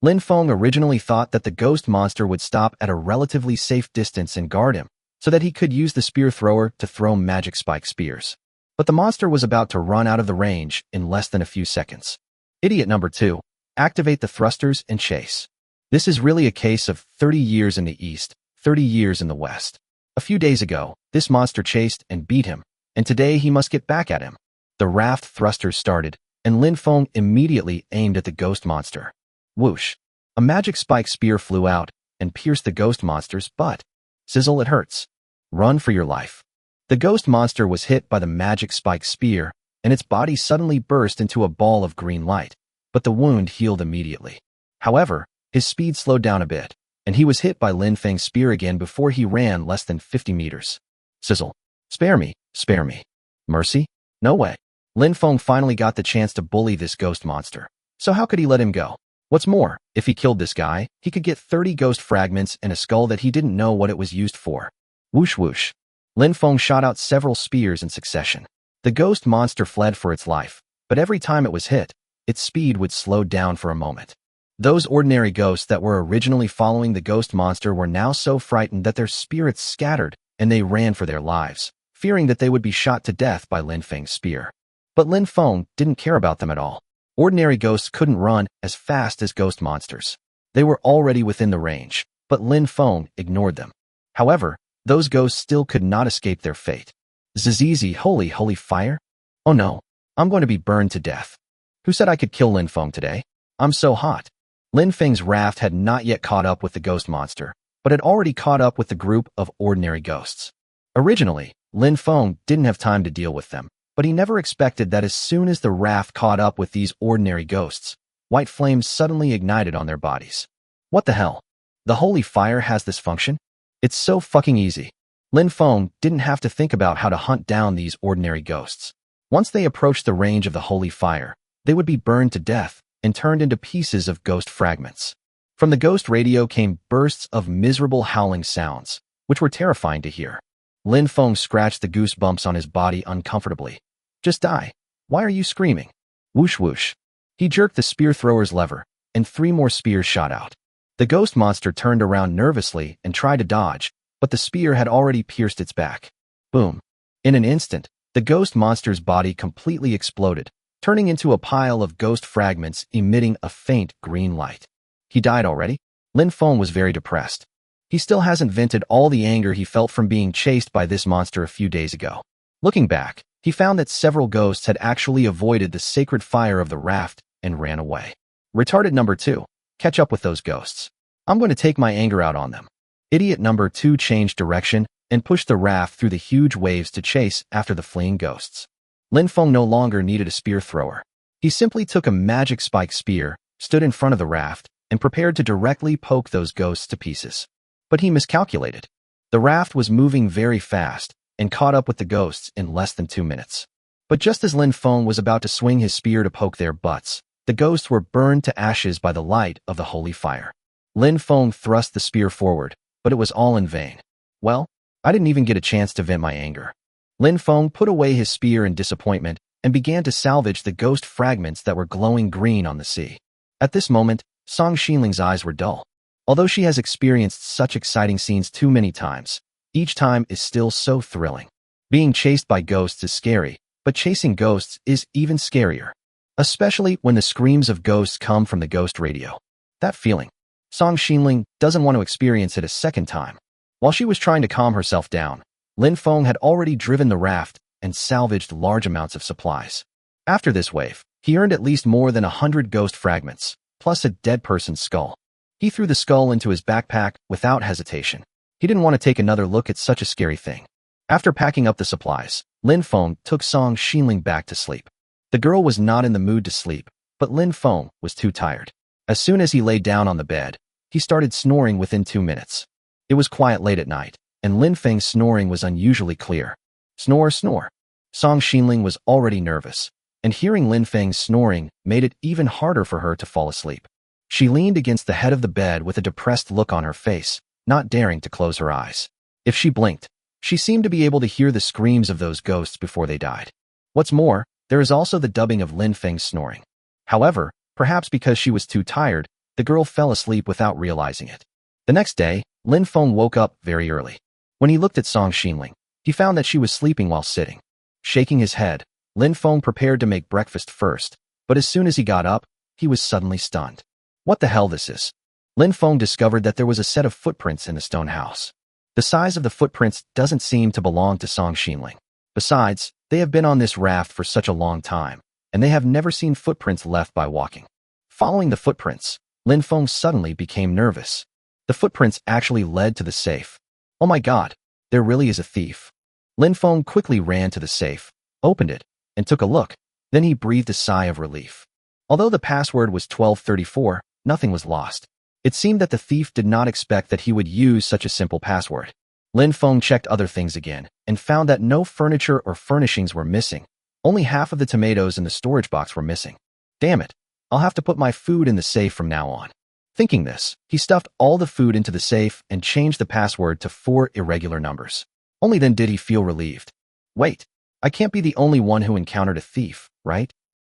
Lin Feng originally thought that the ghost monster would stop at a relatively safe distance and guard him, so that he could use the spear thrower to throw magic spike spears. But the monster was about to run out of the range in less than a few seconds. Idiot number 2. Activate the thrusters and chase. This is really a case of 30 years in the east, 30 years in the west. A few days ago, this monster chased and beat him, and today he must get back at him. The raft thrusters started, and Lin Feng immediately aimed at the ghost monster. Whoosh! A magic spike spear flew out and pierced the ghost monster's butt. Sizzle, it hurts. Run for your life. The ghost monster was hit by the magic spike spear, and its body suddenly burst into a ball of green light, but the wound healed immediately. However, his speed slowed down a bit, and he was hit by Lin Feng's spear again before he ran less than 50 meters. Sizzle. Spare me, spare me. Mercy? No way. Lin Feng finally got the chance to bully this ghost monster, so how could he let him go? What's more, if he killed this guy, he could get 30 ghost fragments and a skull that he didn't know what it was used for. Whoosh whoosh. Lin Feng shot out several spears in succession. The ghost monster fled for its life, but every time it was hit, its speed would slow down for a moment. Those ordinary ghosts that were originally following the ghost monster were now so frightened that their spirits scattered, and they ran for their lives, fearing that they would be shot to death by Lin Feng's spear. But Lin Feng didn't care about them at all. Ordinary ghosts couldn't run as fast as ghost monsters. They were already within the range, but Lin Feng ignored them. However, those ghosts still could not escape their fate. Zizizi, holy fire? Oh no, I'm going to be burned to death. Who said I could kill Lin Feng today? I'm so hot. Lin Feng's raft had not yet caught up with the ghost monster, but had already caught up with the group of ordinary ghosts. Originally, Lin Feng didn't have time to deal with them, but he never expected that as soon as the raft caught up with these ordinary ghosts, white flames suddenly ignited on their bodies. What the hell? The holy fire has this function? It's so fucking easy. Lin Feng didn't have to think about how to hunt down these ordinary ghosts. Once they approached the range of the holy fire, they would be burned to death and turned into pieces of ghost fragments. From the ghost radio came bursts of miserable howling sounds, which were terrifying to hear. Lin Feng scratched the goosebumps on his body uncomfortably. Just die. Why are you screaming? Whoosh whoosh. He jerked the spear thrower's lever, and 3 more spears shot out. The ghost monster turned around nervously and tried to dodge, but the spear had already pierced its back. Boom. In an instant, the ghost monster's body completely exploded, turning into a pile of ghost fragments emitting a faint green light. He died already? Lin Feng was very depressed. He still hasn't vented all the anger he felt from being chased by this monster a few days ago. Looking back, he found that several ghosts had actually avoided the sacred fire of the raft and ran away. Retarded number 2. Catch up with those ghosts. I'm going to take my anger out on them. Idiot number 2 changed direction and pushed the raft through the huge waves to chase after the fleeing ghosts. Lin Feng no longer needed a spear thrower. He simply took a magic spike spear, stood in front of the raft, and prepared to directly poke those ghosts to pieces. But he miscalculated. The raft was moving very fast and caught up with the ghosts in less than 2 minutes. But just as Lin Feng was about to swing his spear to poke their butts, the ghosts were burned to ashes by the light of the holy fire. Lin Feng thrust the spear forward, but it was all in vain. Well, I didn't even get a chance to vent my anger. Lin Feng put away his spear in disappointment and began to salvage the ghost fragments that were glowing green on the sea. At this moment, Song Xinling's eyes were dull. Although she has experienced such exciting scenes too many times, each time is still so thrilling. Being chased by ghosts is scary, but chasing ghosts is even scarier. Especially when the screams of ghosts come from the ghost radio. That feeling. Song Xinling doesn't want to experience it a second time. While she was trying to calm herself down, Lin Feng had already driven the raft and salvaged large amounts of supplies. After this wave, he earned at least more than 100 ghost fragments, plus a dead person's skull. He threw the skull into his backpack without hesitation. He didn't want to take another look at such a scary thing. After packing up the supplies, Lin Feng took Song Xinling back to sleep. The girl was not in the mood to sleep, but Lin Feng was too tired. As soon as he lay down on the bed, he started snoring within 2 minutes. It was quiet late at night, and Lin Feng's snoring was unusually clear. Snore, snore. Song Xinling was already nervous, and hearing Lin Feng's snoring made it even harder for her to fall asleep. She leaned against the head of the bed with a depressed look on her face, not daring to close her eyes. If she blinked, she seemed to be able to hear the screams of those ghosts before they died. What's more, there is also the dubbing of Lin Feng's snoring. However, perhaps because she was too tired, the girl fell asleep without realizing it. The next day, Lin Feng woke up very early. When he looked at Song Xinling, he found that she was sleeping while sitting. Shaking his head, Lin Feng prepared to make breakfast first, but as soon as he got up, he was suddenly stunned. What the hell this is? Lin Feng discovered that there was a set of footprints in the stone house. The size of the footprints doesn't seem to belong to Song Xinling. Besides, they have been on this raft for such a long time, and they have never seen footprints left by walking. Following the footprints, Lin Feng suddenly became nervous. The footprints actually led to the safe. Oh my god, there really is a thief. Lin Feng quickly ran to the safe, opened it, and took a look. Then he breathed a sigh of relief. Although the password was 1234, nothing was lost. It seemed that the thief did not expect that he would use such a simple password. Lin Feng checked other things again, and found that no furniture or furnishings were missing. Only half of the tomatoes in the storage box were missing. Damn it, I'll have to put my food in the safe from now on. Thinking this, he stuffed all the food into the safe and changed the password to 4 irregular numbers. Only then did he feel relieved. Wait, I can't be the only one who encountered a thief, right?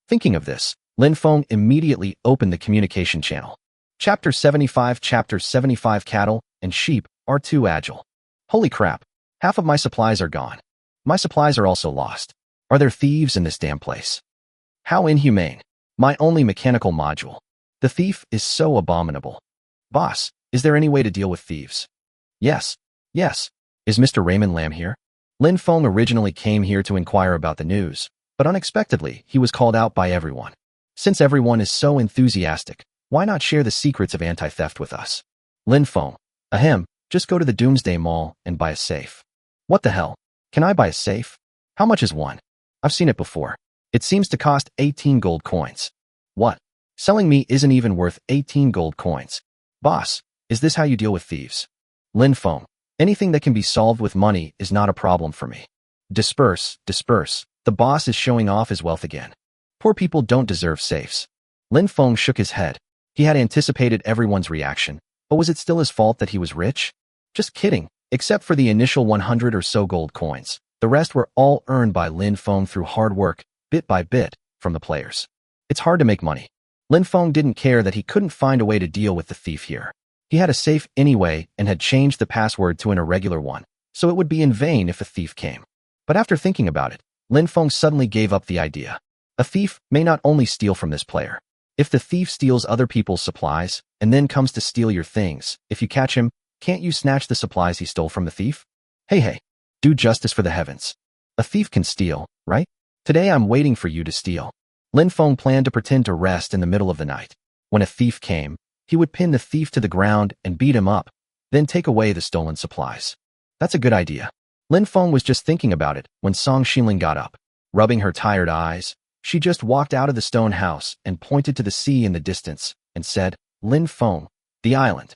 Thinking of this, Lin Feng immediately opened the communication channel. Chapter 75 Cattle and sheep are too agile. Holy crap, half of my supplies are gone. My supplies are also lost. Are there thieves in this damn place? How inhumane. My only mechanical module. The thief is so abominable. Boss, is there any way to deal with thieves? Yes. Is Mr. Raymond Lam here? Lin Feng originally came here to inquire about the news, but unexpectedly he was called out by everyone. Since everyone is so enthusiastic, why not share the secrets of anti-theft with us? Lin Feng, ahem, just go to the Doomsday Mall and buy a safe. What the hell? Can I buy a safe? How much is one? I've seen it before. It seems to cost 18 gold coins. What? Selling me isn't even worth 18 gold coins. Boss, is this how you deal with thieves? Lin Feng, anything that can be solved with money is not a problem for me. Disperse. The boss is showing off his wealth again. Poor people don't deserve safes. Lin Feng shook his head. He had anticipated everyone's reaction, but was it still his fault that he was rich? Just kidding, except for the initial 100 or so gold coins. The rest were all earned by Lin Feng through hard work, bit by bit, from the players. It's hard to make money. Lin Feng didn't care that he couldn't find a way to deal with the thief here. He had a safe anyway and had changed the password to an irregular one, so it would be in vain if a thief came. But after thinking about it, Lin Feng suddenly gave up the idea. A thief may not only steal from this player. If the thief steals other people's supplies and then comes to steal your things, if you catch him, can't you snatch the supplies he stole from the thief? Hey, do justice for the heavens. A thief can steal, right? Today I'm waiting for you to steal. Lin Feng planned to pretend to rest in the middle of the night. When a thief came, he would pin the thief to the ground and beat him up, then take away the stolen supplies. That's a good idea. Lin Feng was just thinking about it when Song Xinling got up. Rubbing her tired eyes, she just walked out of the stone house and pointed to the sea in the distance and said, Lin Feng, the island.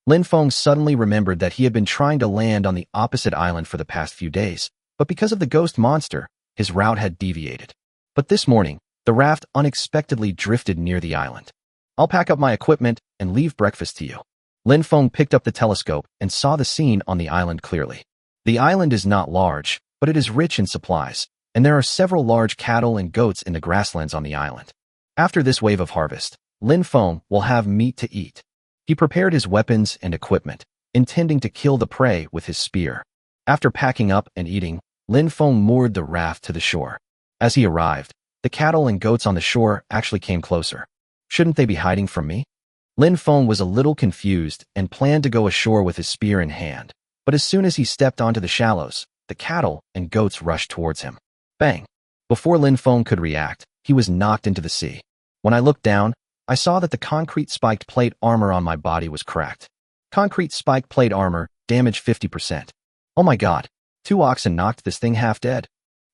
Lin Feng suddenly remembered that he had been trying to land on the opposite island for the past few days, but because of the ghost monster, his route had deviated. But this morning, the raft unexpectedly drifted near the island. I'll pack up my equipment and leave breakfast to you. Lin Feng picked up the telescope and saw the scene on the island clearly. The island is not large, but it is rich in supplies, and there are several large cattle and goats in the grasslands on the island. After this wave of harvest, Lin Feng will have meat to eat. He prepared his weapons and equipment, intending to kill the prey with his spear. After packing up and eating, Lin Feng moored the raft to the shore. As he arrived, the cattle and goats on the shore actually came closer. Shouldn't they be hiding from me? Lin Feng was a little confused and planned to go ashore with his spear in hand, but as soon as he stepped onto the shallows, the cattle and goats rushed towards him. Bang! Before Lin Feng could react, he was knocked into the sea. When I looked down, I saw that the concrete spiked plate armor on my body was cracked. Concrete spiked plate armor, damage 50%. Oh my god, 2 oxen knocked this thing half dead.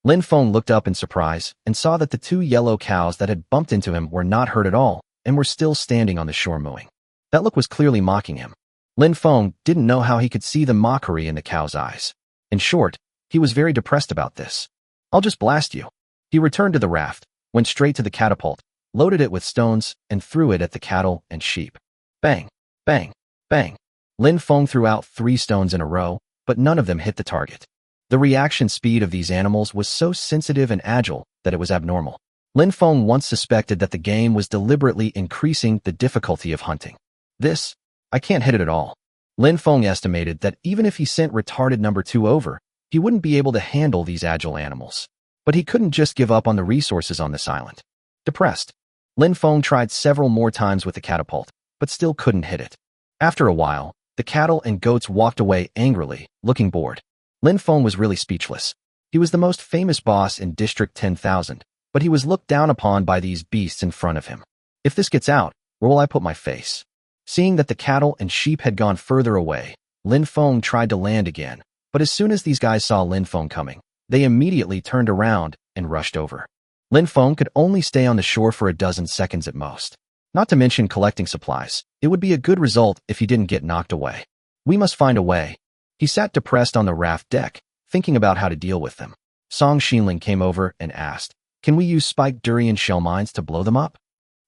Lin Feng looked up in surprise and saw that the 2 yellow cows that had bumped into him were not hurt at all and were still standing on the shore mooing. That look was clearly mocking him. Lin Feng didn't know how he could see the mockery in the cow's eyes. In short, he was very depressed about this. I'll just blast you. He returned to the raft, went straight to the catapult, loaded it with stones, and threw it at the cattle and sheep. Bang, bang, bang. Lin Feng threw out 3 stones in a row, but none of them hit the target. The reaction speed of these animals was so sensitive and agile that it was abnormal. Lin Feng once suspected that the game was deliberately increasing the difficulty of hunting. I can't hit it at all. Lin Feng estimated that even if he sent retarded number 2 over, he wouldn't be able to handle these agile animals. But he couldn't just give up on the resources on this island. Depressed, Lin Feng tried several more times with the catapult, but still couldn't hit it. After a while, the cattle and goats walked away angrily, looking bored. Lin Feng was really speechless. He was the most famous boss in District 10,000, but he was looked down upon by these beasts in front of him. If this gets out, where will I put my face? Seeing that the cattle and sheep had gone further away, Lin Feng tried to land again, but as soon as these guys saw Lin Feng coming, they immediately turned around and rushed over. Lin Feng could only stay on the shore for a dozen seconds at most. Not to mention collecting supplies, it would be a good result if he didn't get knocked away. We must find a way. He sat depressed on the raft deck, thinking about how to deal with them. Song Xinling came over and asked, "Can we use spiked durian shell mines to blow them up?"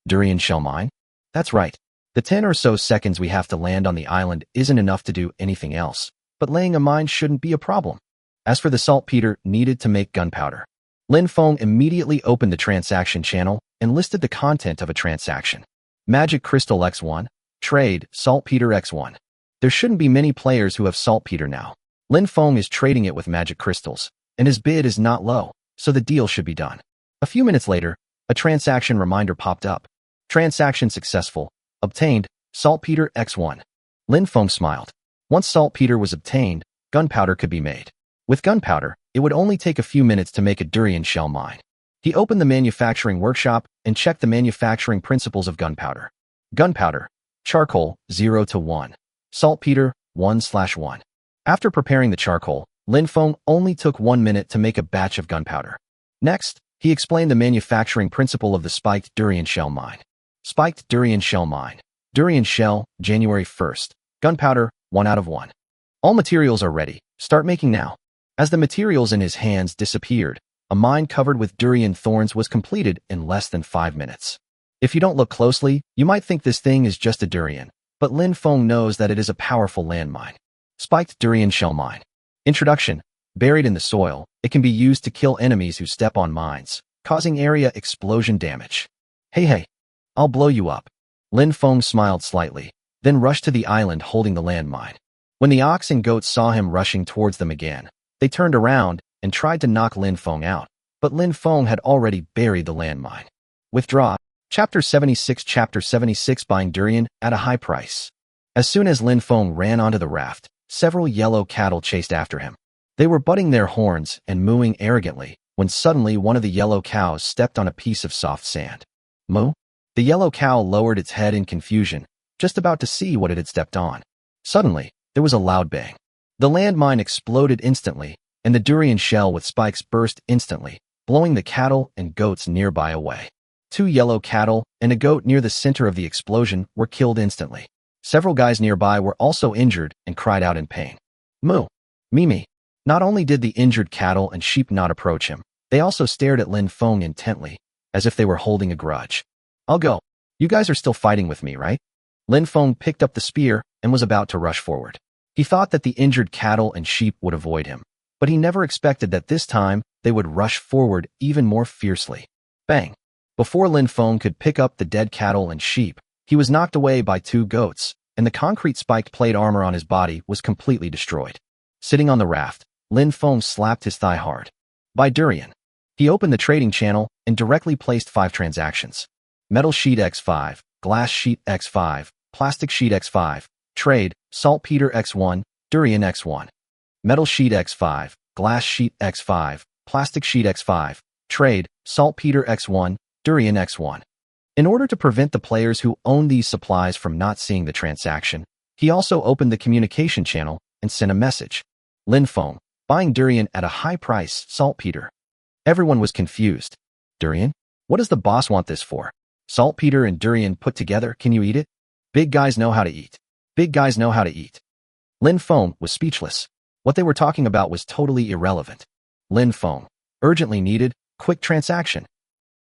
Durian shell mine? That's right. The 10 or so seconds we have to land on the island isn't enough to do anything else, but laying a mine shouldn't be a problem. As for the saltpeter needed to make gunpowder, Lin Feng immediately opened the transaction channel and listed the content of a transaction. Magic crystal X1, trade, saltpeter X1. There shouldn't be many players who have saltpeter now. Lin Feng is trading it with magic crystals, and his bid is not low, so the deal should be done. A few minutes later, a transaction reminder popped up. Transaction successful. Obtained, saltpeter X1. Lin Feng smiled. Once saltpeter was obtained, gunpowder could be made. With gunpowder, it would only take a few minutes to make a durian shell mine. He opened the manufacturing workshop and checked the manufacturing principles of gunpowder. Gunpowder, charcoal, 0 to 1. Saltpeter, 1/1. After preparing the charcoal, Lin Feng only took 1 minute to make a batch of gunpowder. Next, he explained the manufacturing principle of the spiked durian shell mine. Spiked durian shell mine. Durian shell, January 1st. Gunpowder, 1 out of 1. All materials are ready. Start making now. As the materials in his hands disappeared, a mine covered with durian thorns was completed in less than 5 minutes. If you don't look closely, you might think this thing is just a durian, but Lin Feng knows that it is a powerful landmine. Spiked durian shell mine. Introduction. Buried in the soil, it can be used to kill enemies who step on mines, causing area explosion damage. Hey, I'll blow you up. Lin Feng smiled slightly, then rushed to the island holding the landmine. When the ox and goats saw him rushing towards them again, they turned around and tried to knock Lin Feng out, but Lin Feng had already buried the landmine. Withdraw. Chapter 76. Chapter 76. Buying durian at a high price. As soon as Lin Feng ran onto the raft, several yellow cattle chased after him. They were butting their horns and mooing arrogantly when suddenly one of the yellow cows stepped on a piece of soft sand. Moo? The yellow cow lowered its head in confusion, just about to see what it had stepped on. Suddenly, there was a loud bang. The landmine exploded instantly, and the durian shell with spikes burst instantly, blowing the cattle and goats nearby away. 2 yellow cattle and a goat near the center of the explosion were killed instantly. Several guys nearby were also injured and cried out in pain. Moo! Mimi! Not only did the injured cattle and sheep not approach him, they also stared at Lin Feng intently, as if they were holding a grudge. I'll go. You guys are still fighting with me, right? Lin Feng picked up the spear and was about to rush forward. He thought that the injured cattle and sheep would avoid him, but he never expected that this time they would rush forward even more fiercely. Bang! Before Lin Feng could pick up the dead cattle and sheep, he was knocked away by 2 goats, and the concrete spiked plate armor on his body was completely destroyed. Sitting on the raft, Lin Feng slapped his thigh hard. Buy durian. He opened the trading channel and directly placed 5 transactions. Metal sheet X5, glass sheet X5, plastic sheet X5, trade, saltpeter X1, durian X1. Metal sheet X5, glass sheet X5, plastic sheet X5, trade, saltpeter X1, durian X1. In order to prevent the players who own these supplies from not seeing the transaction, he also opened the communication channel and sent a message. Lin Feng, buying durian at a high price, saltpeter. Everyone was confused. Durian? What does the boss want this for? Saltpeter and durian put together, can you eat it? Big guys know how to eat. Big guys know how to eat. Lin Feng was speechless. What they were talking about was totally irrelevant. Lin Feng, Urgently needed, quick transaction.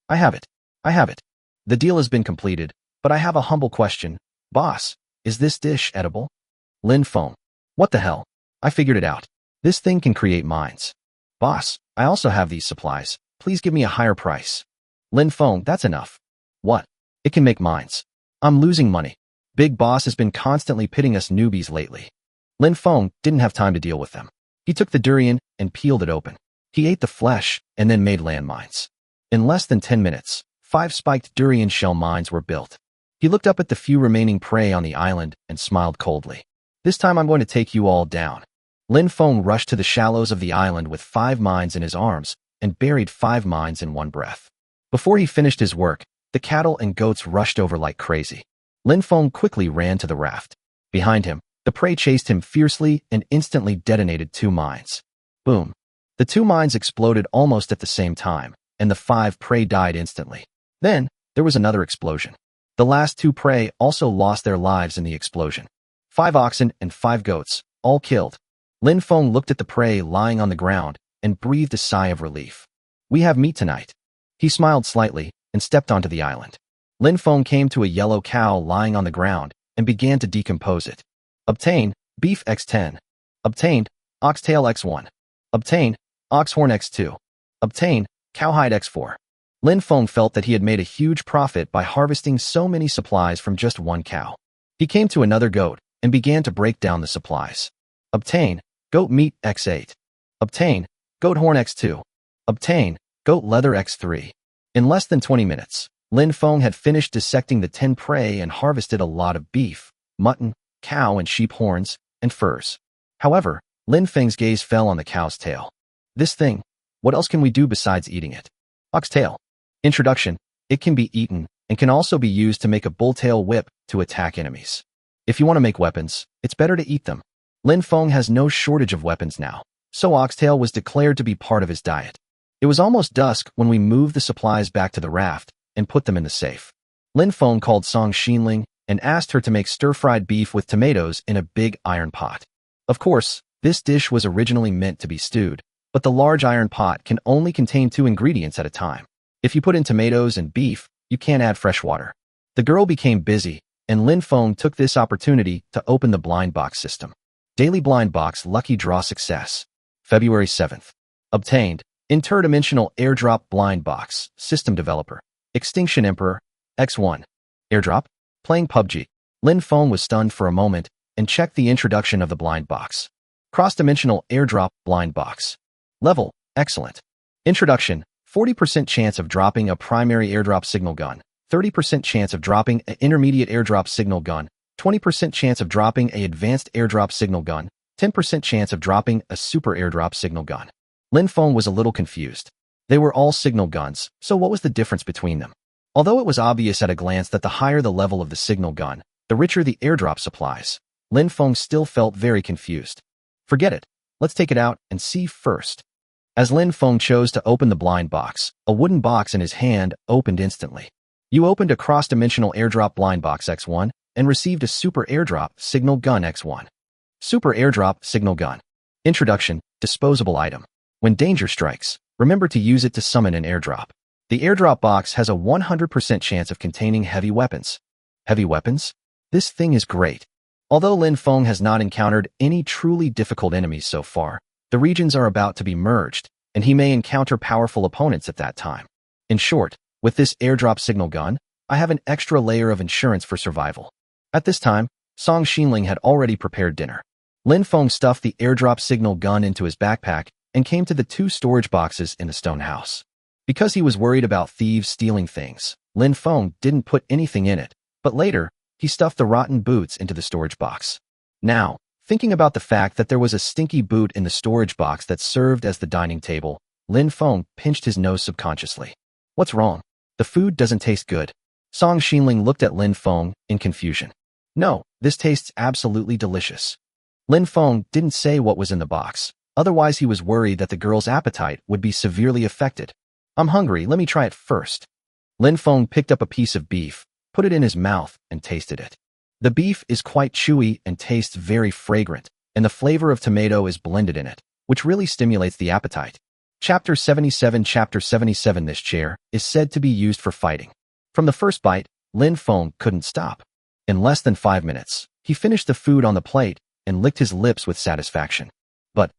I have it. I have it. The deal has been completed, but I have a humble question. Boss, is this dish edible? Lin Feng. What the hell? I figured it out. This thing can create mines. Boss, I also have these supplies. Please give me a higher price. Lin Feng, that's enough. What? It can make mines. I'm losing money. Big Boss has been constantly pitting us newbies lately. Lin Feng didn't have time to deal with them. He took the durian and peeled it open. He ate the flesh and then made landmines. In less than 10 minutes, 5 spiked durian shell mines were built. He looked up at the few remaining prey on the island and smiled coldly. This time I'm going to take you all down. Lin Feng rushed to the shallows of the island with 5 mines in his arms and buried 5 mines in one breath. Before he finished his work, the cattle and goats rushed over like crazy. Lin Feng quickly ran to the raft. Behind him, the prey chased him fiercely and instantly detonated 2 mines. Boom. The 2 mines exploded almost at the same time, and the 5 prey died instantly. Then, there was another explosion. The last 2 prey also lost their lives in the explosion. 5 oxen and 5 goats, all killed. Lin Feng looked at the prey lying on the ground and breathed a sigh of relief. We have meat tonight. He smiled slightly and stepped onto the island. Lin Feng came to a yellow cow lying on the ground and began to decompose it. Obtain, beef X10. Obtained, oxtail X1. Obtain, oxhorn X2. Obtain, cowhide X4. Lin Feng felt that he had made a huge profit by harvesting so many supplies from just one cow. He came to another goat and began to break down the supplies. Obtain, goat meat X8. Obtain, goat horn X2. Obtain, goat leather X3. In less than 20 minutes, Lin Feng had finished dissecting the 10 prey and harvested a lot of beef, mutton, cow and sheep horns, and furs. However, Lin Feng's gaze fell on the cow's tail. This thing, what else can we do besides eating it? Oxtail. Introduction, it can be eaten and can also be used to make a bulltail whip to attack enemies. If you want to make weapons, it's better to eat them. Lin Feng has no shortage of weapons now, so oxtail was declared to be part of his diet. It was almost dusk when we moved the supplies back to the raft and put them in the safe. Lin Feng called Song Xinling and asked her to make stir-fried beef with tomatoes in a big iron pot. Of course, this dish was originally meant to be stewed, but the large iron pot can only contain 2 ingredients at a time. If you put in tomatoes and beef, you can't add fresh water. The girl became busy, and Lin Feng took this opportunity to open the blind box system. Daily blind box lucky draw success. February 7th. Obtained, interdimensional airdrop blind box, system developer. Extinction Emperor, X1. Airdrop? Playing PUBG. Lin Feng was stunned for a moment and checked the introduction of the blind box. Cross-dimensional airdrop blind box. Level, excellent. Introduction, 40% chance of dropping a primary airdrop signal gun, 30% chance of dropping an intermediate airdrop signal gun, 20% chance of dropping an advanced airdrop signal gun, 10% chance of dropping a super airdrop signal gun. Lin Feng was a little confused. They were all signal guns, so what was the difference between them? Although it was obvious at a glance that the higher the level of the signal gun, the richer the airdrop supplies, Lin Feng still felt very confused. Forget it. Let's take it out and see first. As Lin Feng chose to open the blind box, a wooden box in his hand opened instantly. You opened a cross-dimensional airdrop blind box X1 and received a super airdrop signal gun X1. Super airdrop signal gun. Introduction, disposable item. When danger strikes, remember to use it to summon an airdrop. The airdrop box has a 100% chance of containing heavy weapons. Heavy weapons? This thing is great. Although Lin Feng has not encountered any truly difficult enemies so far, the regions are about to be merged, and he may encounter powerful opponents at that time. In short, with this airdrop signal gun, I have an extra layer of insurance for survival. At this time, Song Xinling had already prepared dinner. Lin Feng stuffed the airdrop signal gun into his backpack and came to the 2 storage boxes in the stone house. Because he was worried about thieves stealing things, Lin Feng didn't put anything in it, but later, he stuffed the rotten boots into the storage box. Now, thinking about the fact that there was a stinky boot in the storage box that served as the dining table, Lin Feng pinched his nose subconsciously. What's wrong? The food doesn't taste good. Song Xinling looked at Lin Feng in confusion. No, this tastes absolutely delicious. Lin Feng didn't say what was in the box, otherwise he was worried that the girl's appetite would be severely affected. I'm hungry, let me try it first. Lin Feng picked up a piece of beef, put it in his mouth, and tasted it. The beef is quite chewy and tastes very fragrant, and the flavor of tomato is blended in it, which really stimulates the appetite. Chapter 77. This chair is said to be used for fighting. From the first bite, Lin Feng couldn't stop. In less than 5 minutes, he finished the food on the plate and licked his lips with satisfaction. But,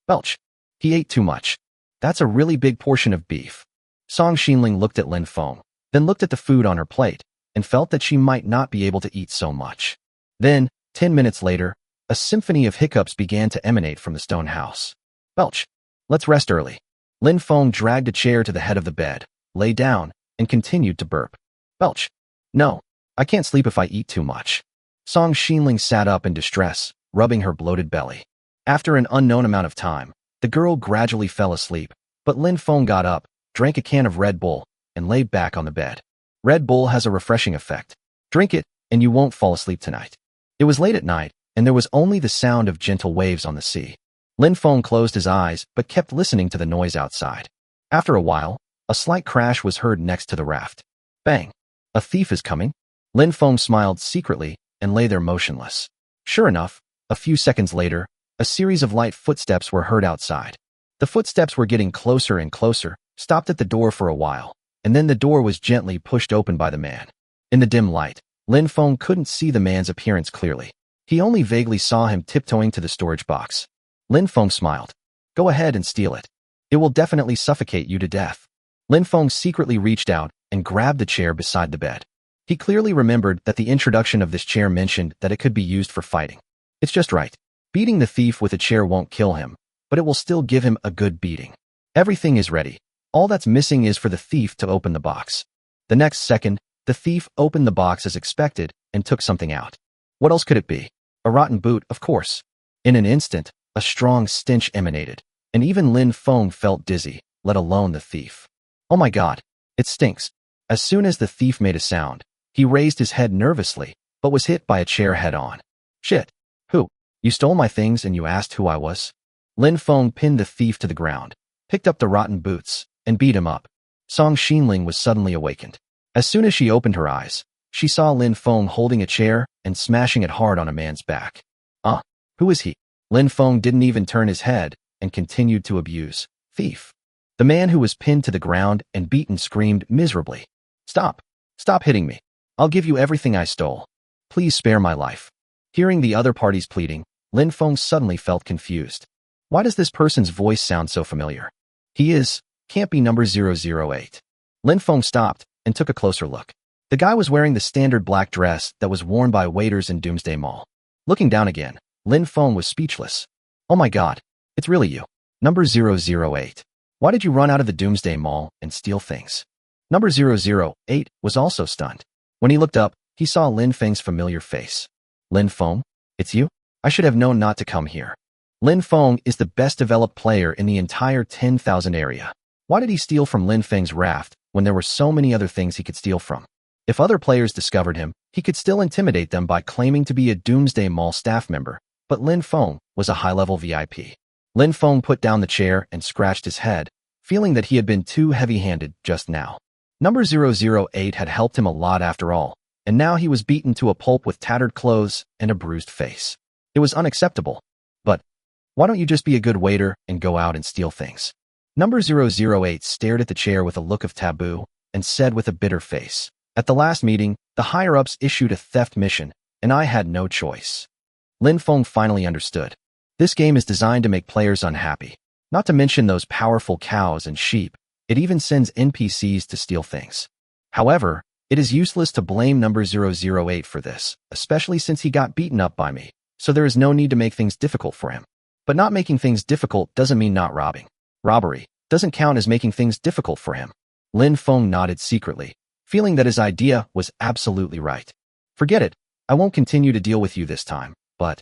belch, he ate too much. That's a really big portion of beef. Song Xinling looked at Lin Feng, then looked at the food on her plate, and felt that she might not be able to eat so much. Then, 10 minutes later, a symphony of hiccups began to emanate from the stone house. Belch, let's rest early. Lin Feng dragged a chair to the head of the bed, lay down, and continued to burp. Belch, no, I can't sleep if I eat too much. Song Xinling sat up in distress, rubbing her bloated belly. After an unknown amount of time, the girl gradually fell asleep, but Lin Feng got up, drank a can of Red Bull, and lay back on the bed. Red Bull has a refreshing effect. Drink it, and you won't fall asleep tonight. It was late at night, and there was only the sound of gentle waves on the sea. Lin Feng closed his eyes, but kept listening to the noise outside. After a while, a slight crash was heard next to the raft. Bang! A thief is coming? Lin Feng smiled secretly and lay there motionless. Sure enough, a few seconds later, a series of light footsteps were heard outside. The footsteps were getting closer and closer, stopped at the door for a while, and then the door was gently pushed open by the man. In the dim light, Lin Feng couldn't see the man's appearance clearly. He only vaguely saw him tiptoeing to the storage box. Lin Feng smiled. Go ahead and steal it. It will definitely suffocate you to death. Lin Feng secretly reached out and grabbed the chair beside the bed. He clearly remembered that the introduction of this chair mentioned that it could be used for fighting. It's just right. Beating the thief with a chair won't kill him, but it will still give him a good beating. Everything is ready. All that's missing is for the thief to open the box. The next second, the thief opened the box as expected and took something out. What else could it be? A rotten boot, of course. In an instant, a strong stench emanated, and even Lin Feng felt dizzy, let alone the thief. Oh my god, it stinks. As soon as the thief made a sound, he raised his head nervously, but was hit by a chair head-on. Shit. Who? You stole my things and you asked who I was? Lin Feng pinned the thief to the ground, picked up the rotten boots, and beat him up. Song Xinling was suddenly awakened. As soon as she opened her eyes, she saw Lin Feng holding a chair and smashing it hard on a man's back. Who is he? Lin Feng didn't even turn his head and continued to abuse. Thief. The man who was pinned to the ground and beaten screamed miserably. Stop. Stop hitting me. I'll give you everything I stole. Please spare my life. Hearing the other parties pleading, Lin Feng suddenly felt confused. Why does this person's voice sound so familiar? Can't be number 008. Lin Feng stopped and took a closer look. The guy was wearing the standard black dress that was worn by waiters in Doomsday Mall. Looking down again, Lin Feng was speechless. Oh my god, it's really you. Number 008. Why did you run out of the Doomsday Mall and steal things? Number 008 was also stunned. When he looked up, he saw Lin Feng's familiar face. Lin Feng, it's you? I should have known not to come here. Lin Feng is the best developed player in the entire 10,000 area. Why did he steal from Lin Feng's raft when there were so many other things he could steal from? If other players discovered him, he could still intimidate them by claiming to be a Doomsday Mall staff member, but Lin Feng was a high-level VIP. Lin Feng put down the chair and scratched his head, feeling that he had been too heavy-handed just now. Number 008 had helped him a lot after all, and now he was beaten to a pulp with tattered clothes and a bruised face. It was unacceptable. But why don't you just be a good waiter and go out and steal things? Number 008 stared at the chair with a look of taboo and said with a bitter face, at the last meeting, the higher-ups issued a theft mission, and I had no choice. Lin Feng finally understood. This game is designed to make players unhappy. Not to mention those powerful cows and sheep, it even sends NPCs to steal things. However, it is useless to blame number 008 for this, especially since he got beaten up by me, so there is no need to make things difficult for him. But not making things difficult doesn't mean not robbing. Robbery doesn't count as making things difficult for him. Lin Feng nodded secretly, feeling that his idea was absolutely right. Forget it, I won't continue to deal with you this time, but...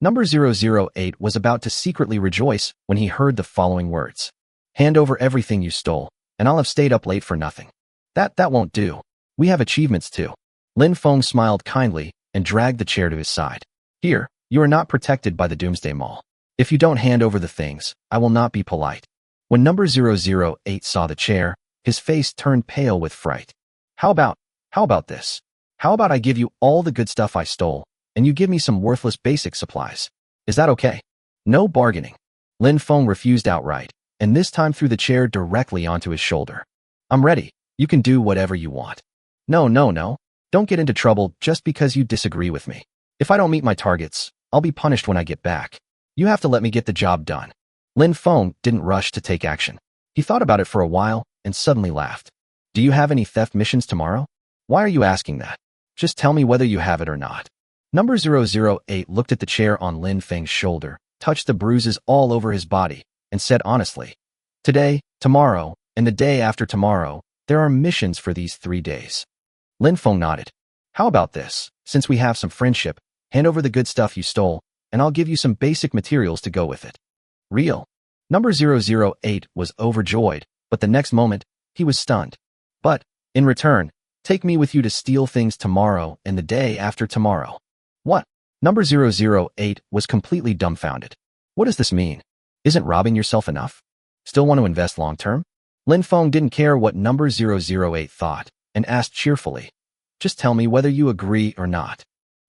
Number 008 was about to secretly rejoice when he heard the following words. Hand over everything you stole, and I'll have stayed up late for nothing. That won't do. We have achievements too. Lin Feng smiled kindly and dragged the chair to his side. Here, you are not protected by the Doomsday Mall. If you don't hand over the things, I will not be polite. When number 008 saw the chair, his face turned pale with fright. How about this? How about I give you all the good stuff I stole, and you give me some worthless basic supplies? Is that okay? No bargaining. Lin Feng refused outright, and this time threw the chair directly onto his shoulder. I'm ready. You can do whatever you want. No, no, no. Don't get into trouble just because you disagree with me. If I don't meet my targets, I'll be punished when I get back. You have to let me get the job done. Lin Feng didn't rush to take action. He thought about it for a while and suddenly laughed. Do you have any theft missions tomorrow? Why are you asking that? Just tell me whether you have it or not. Number 008 looked at the chair on Lin Feng's shoulder, touched the bruises all over his body, and said honestly, today, tomorrow, and the day after tomorrow, there are missions for these 3 days. Lin Feng nodded. How about this? Since we have some friendship, hand over the good stuff you stole, and I'll give you some basic materials to go with it. Real. Number 008 was overjoyed, but the next moment, he was stunned. But, in return, take me with you to steal things tomorrow and the day after tomorrow. What? Number 008 was completely dumbfounded. What does this mean? Isn't robbing yourself enough? Still want to invest long-term? Lin Feng didn't care what number 008 thought, and asked cheerfully, just tell me whether you agree or not.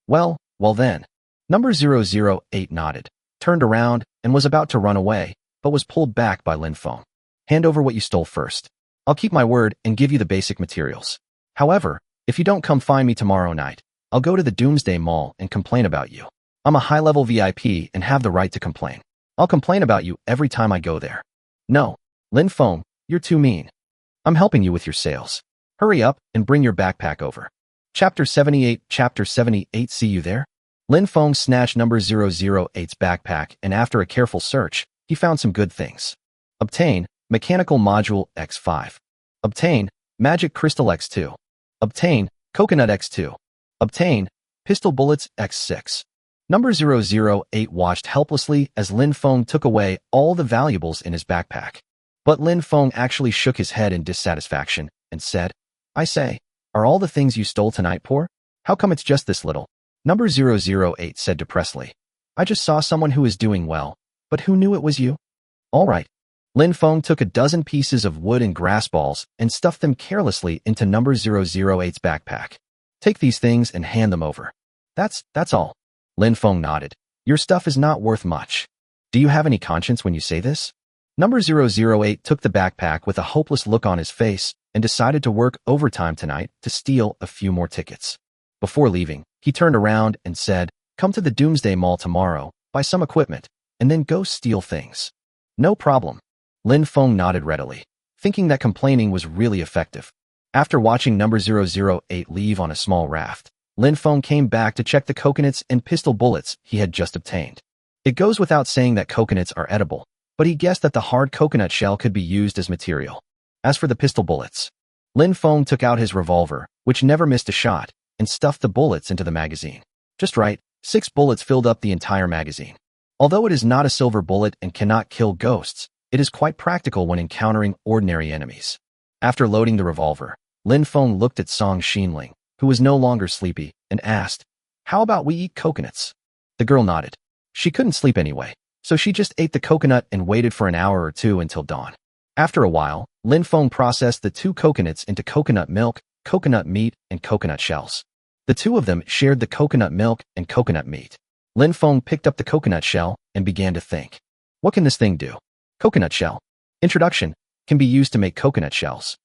Well then. Number 008 nodded, turned around, and was about to run away, but was pulled back by Lin Feng. Hand over what you stole first. I'll keep my word and give you the basic materials. However, if you don't come find me tomorrow night, I'll go to the Doomsday Mall and complain about you. I'm a high-level VIP and have the right to complain. I'll complain about you every time I go there. No, Lin Feng, you're too mean. I'm helping you with your sales. Hurry up and bring your backpack over. Chapter 78. Chapter 78. See you there? Lin Feng snatched number 008's backpack, and after a careful search, he found some good things. Obtain Mechanical Module X5. Obtain Magic Crystal X2. Obtain Coconut X2. Obtain Pistol Bullets X6. Number 008 watched helplessly as Lin Feng took away all the valuables in his backpack. But Lin Feng actually shook his head in dissatisfaction and said, I say, are all the things you stole tonight poor? How come it's just this little? Number 008 said depressedly, I just saw someone who is doing well, but who knew it was you? All right. Lin Feng took a dozen pieces of wood and grass balls and stuffed them carelessly into number 008's backpack. Take these things and hand them over. That's all. Lin Feng nodded. Your stuff is not worth much. Do you have any conscience when you say this? Number 008 took the backpack with a hopeless look on his face and decided to work overtime tonight to steal a few more tickets. Before leaving, he turned around and said, come to the Doomsday Mall tomorrow, buy some equipment, and then go steal things. No problem. Lin Feng nodded readily, thinking that complaining was really effective. After watching number 008 leave on a small raft, Lin Feng came back to check the coconuts and pistol bullets he had just obtained. It goes without saying that coconuts are edible, but he guessed that the hard coconut shell could be used as material. As for the pistol bullets, Lin Feng took out his revolver, which never missed a shot, and stuffed the bullets into the magazine. Just right, 6 bullets filled up the entire magazine. Although it is not a silver bullet and cannot kill ghosts, it is quite practical when encountering ordinary enemies. After loading the revolver, Lin Feng looked at Song Xinling, who was no longer sleepy, and asked, how about we eat coconuts? The girl nodded. She couldn't sleep anyway, so she just ate the coconut and waited for an hour or two until dawn. After a while, Lin Feng processed the 2 coconuts into coconut milk, coconut meat, and coconut shells. The 2 of them shared the coconut milk and coconut meat. Lin Feng picked up the coconut shell and began to think. What can this thing do? Coconut shell. Introduction. Can be used to make coconut shells.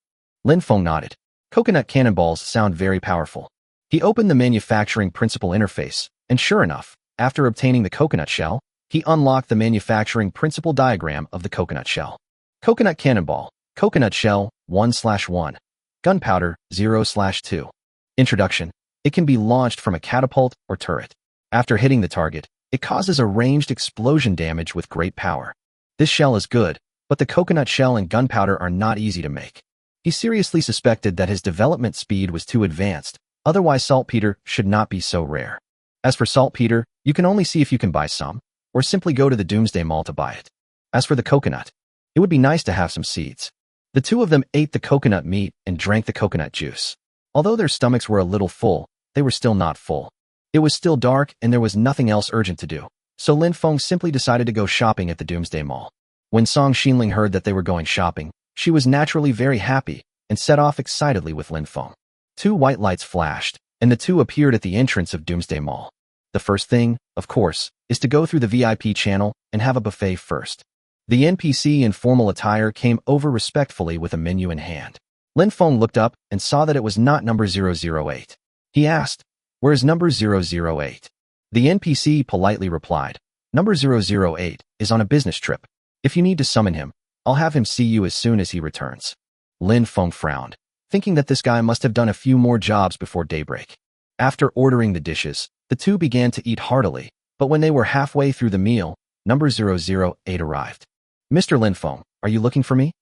Lin Feng nodded. Coconut cannonballs sound very powerful. He opened the manufacturing principle interface, and sure enough, after obtaining the coconut shell, he unlocked the manufacturing principle diagram of the coconut shell. Coconut cannonball. Coconut shell, 1/1. Gunpowder, 0/2. Introduction. It can be launched from a catapult or turret. After hitting the target, it causes a ranged explosion damage with great power. This shell is good, but the coconut shell and gunpowder are not easy to make. He seriously suspected that his development speed was too advanced, otherwise saltpeter should not be so rare. As for saltpeter, you can only see if you can buy some, or simply go to the Doomsday Mall to buy it. As for the coconut, it would be nice to have some seeds. The 2 of them ate the coconut meat and drank the coconut juice. Although their stomachs were a little full, they were still not full. It was still dark and there was nothing else urgent to do, so Lin Feng simply decided to go shopping at the Doomsday Mall. When Song Xinling heard that they were going shopping, she was naturally very happy and set off excitedly with Lin Feng. 2 white lights flashed, and the 2 appeared at the entrance of Doomsday Mall. The first thing, of course, is to go through the VIP channel and have a buffet first. The NPC in formal attire came over respectfully with a menu in hand. Lin Feng looked up and saw that it was not number 008. He asked, "Where is number 008? The NPC politely replied, "Number 008 is on a business trip. If you need to summon him, I'll have him see you as soon as he returns." Lin Feng frowned, thinking that this guy must have done a few more jobs before daybreak. After ordering the dishes, the two began to eat heartily, but when they were halfway through the meal, number 008 arrived. "Mr. Lin Feng, are you looking for me?"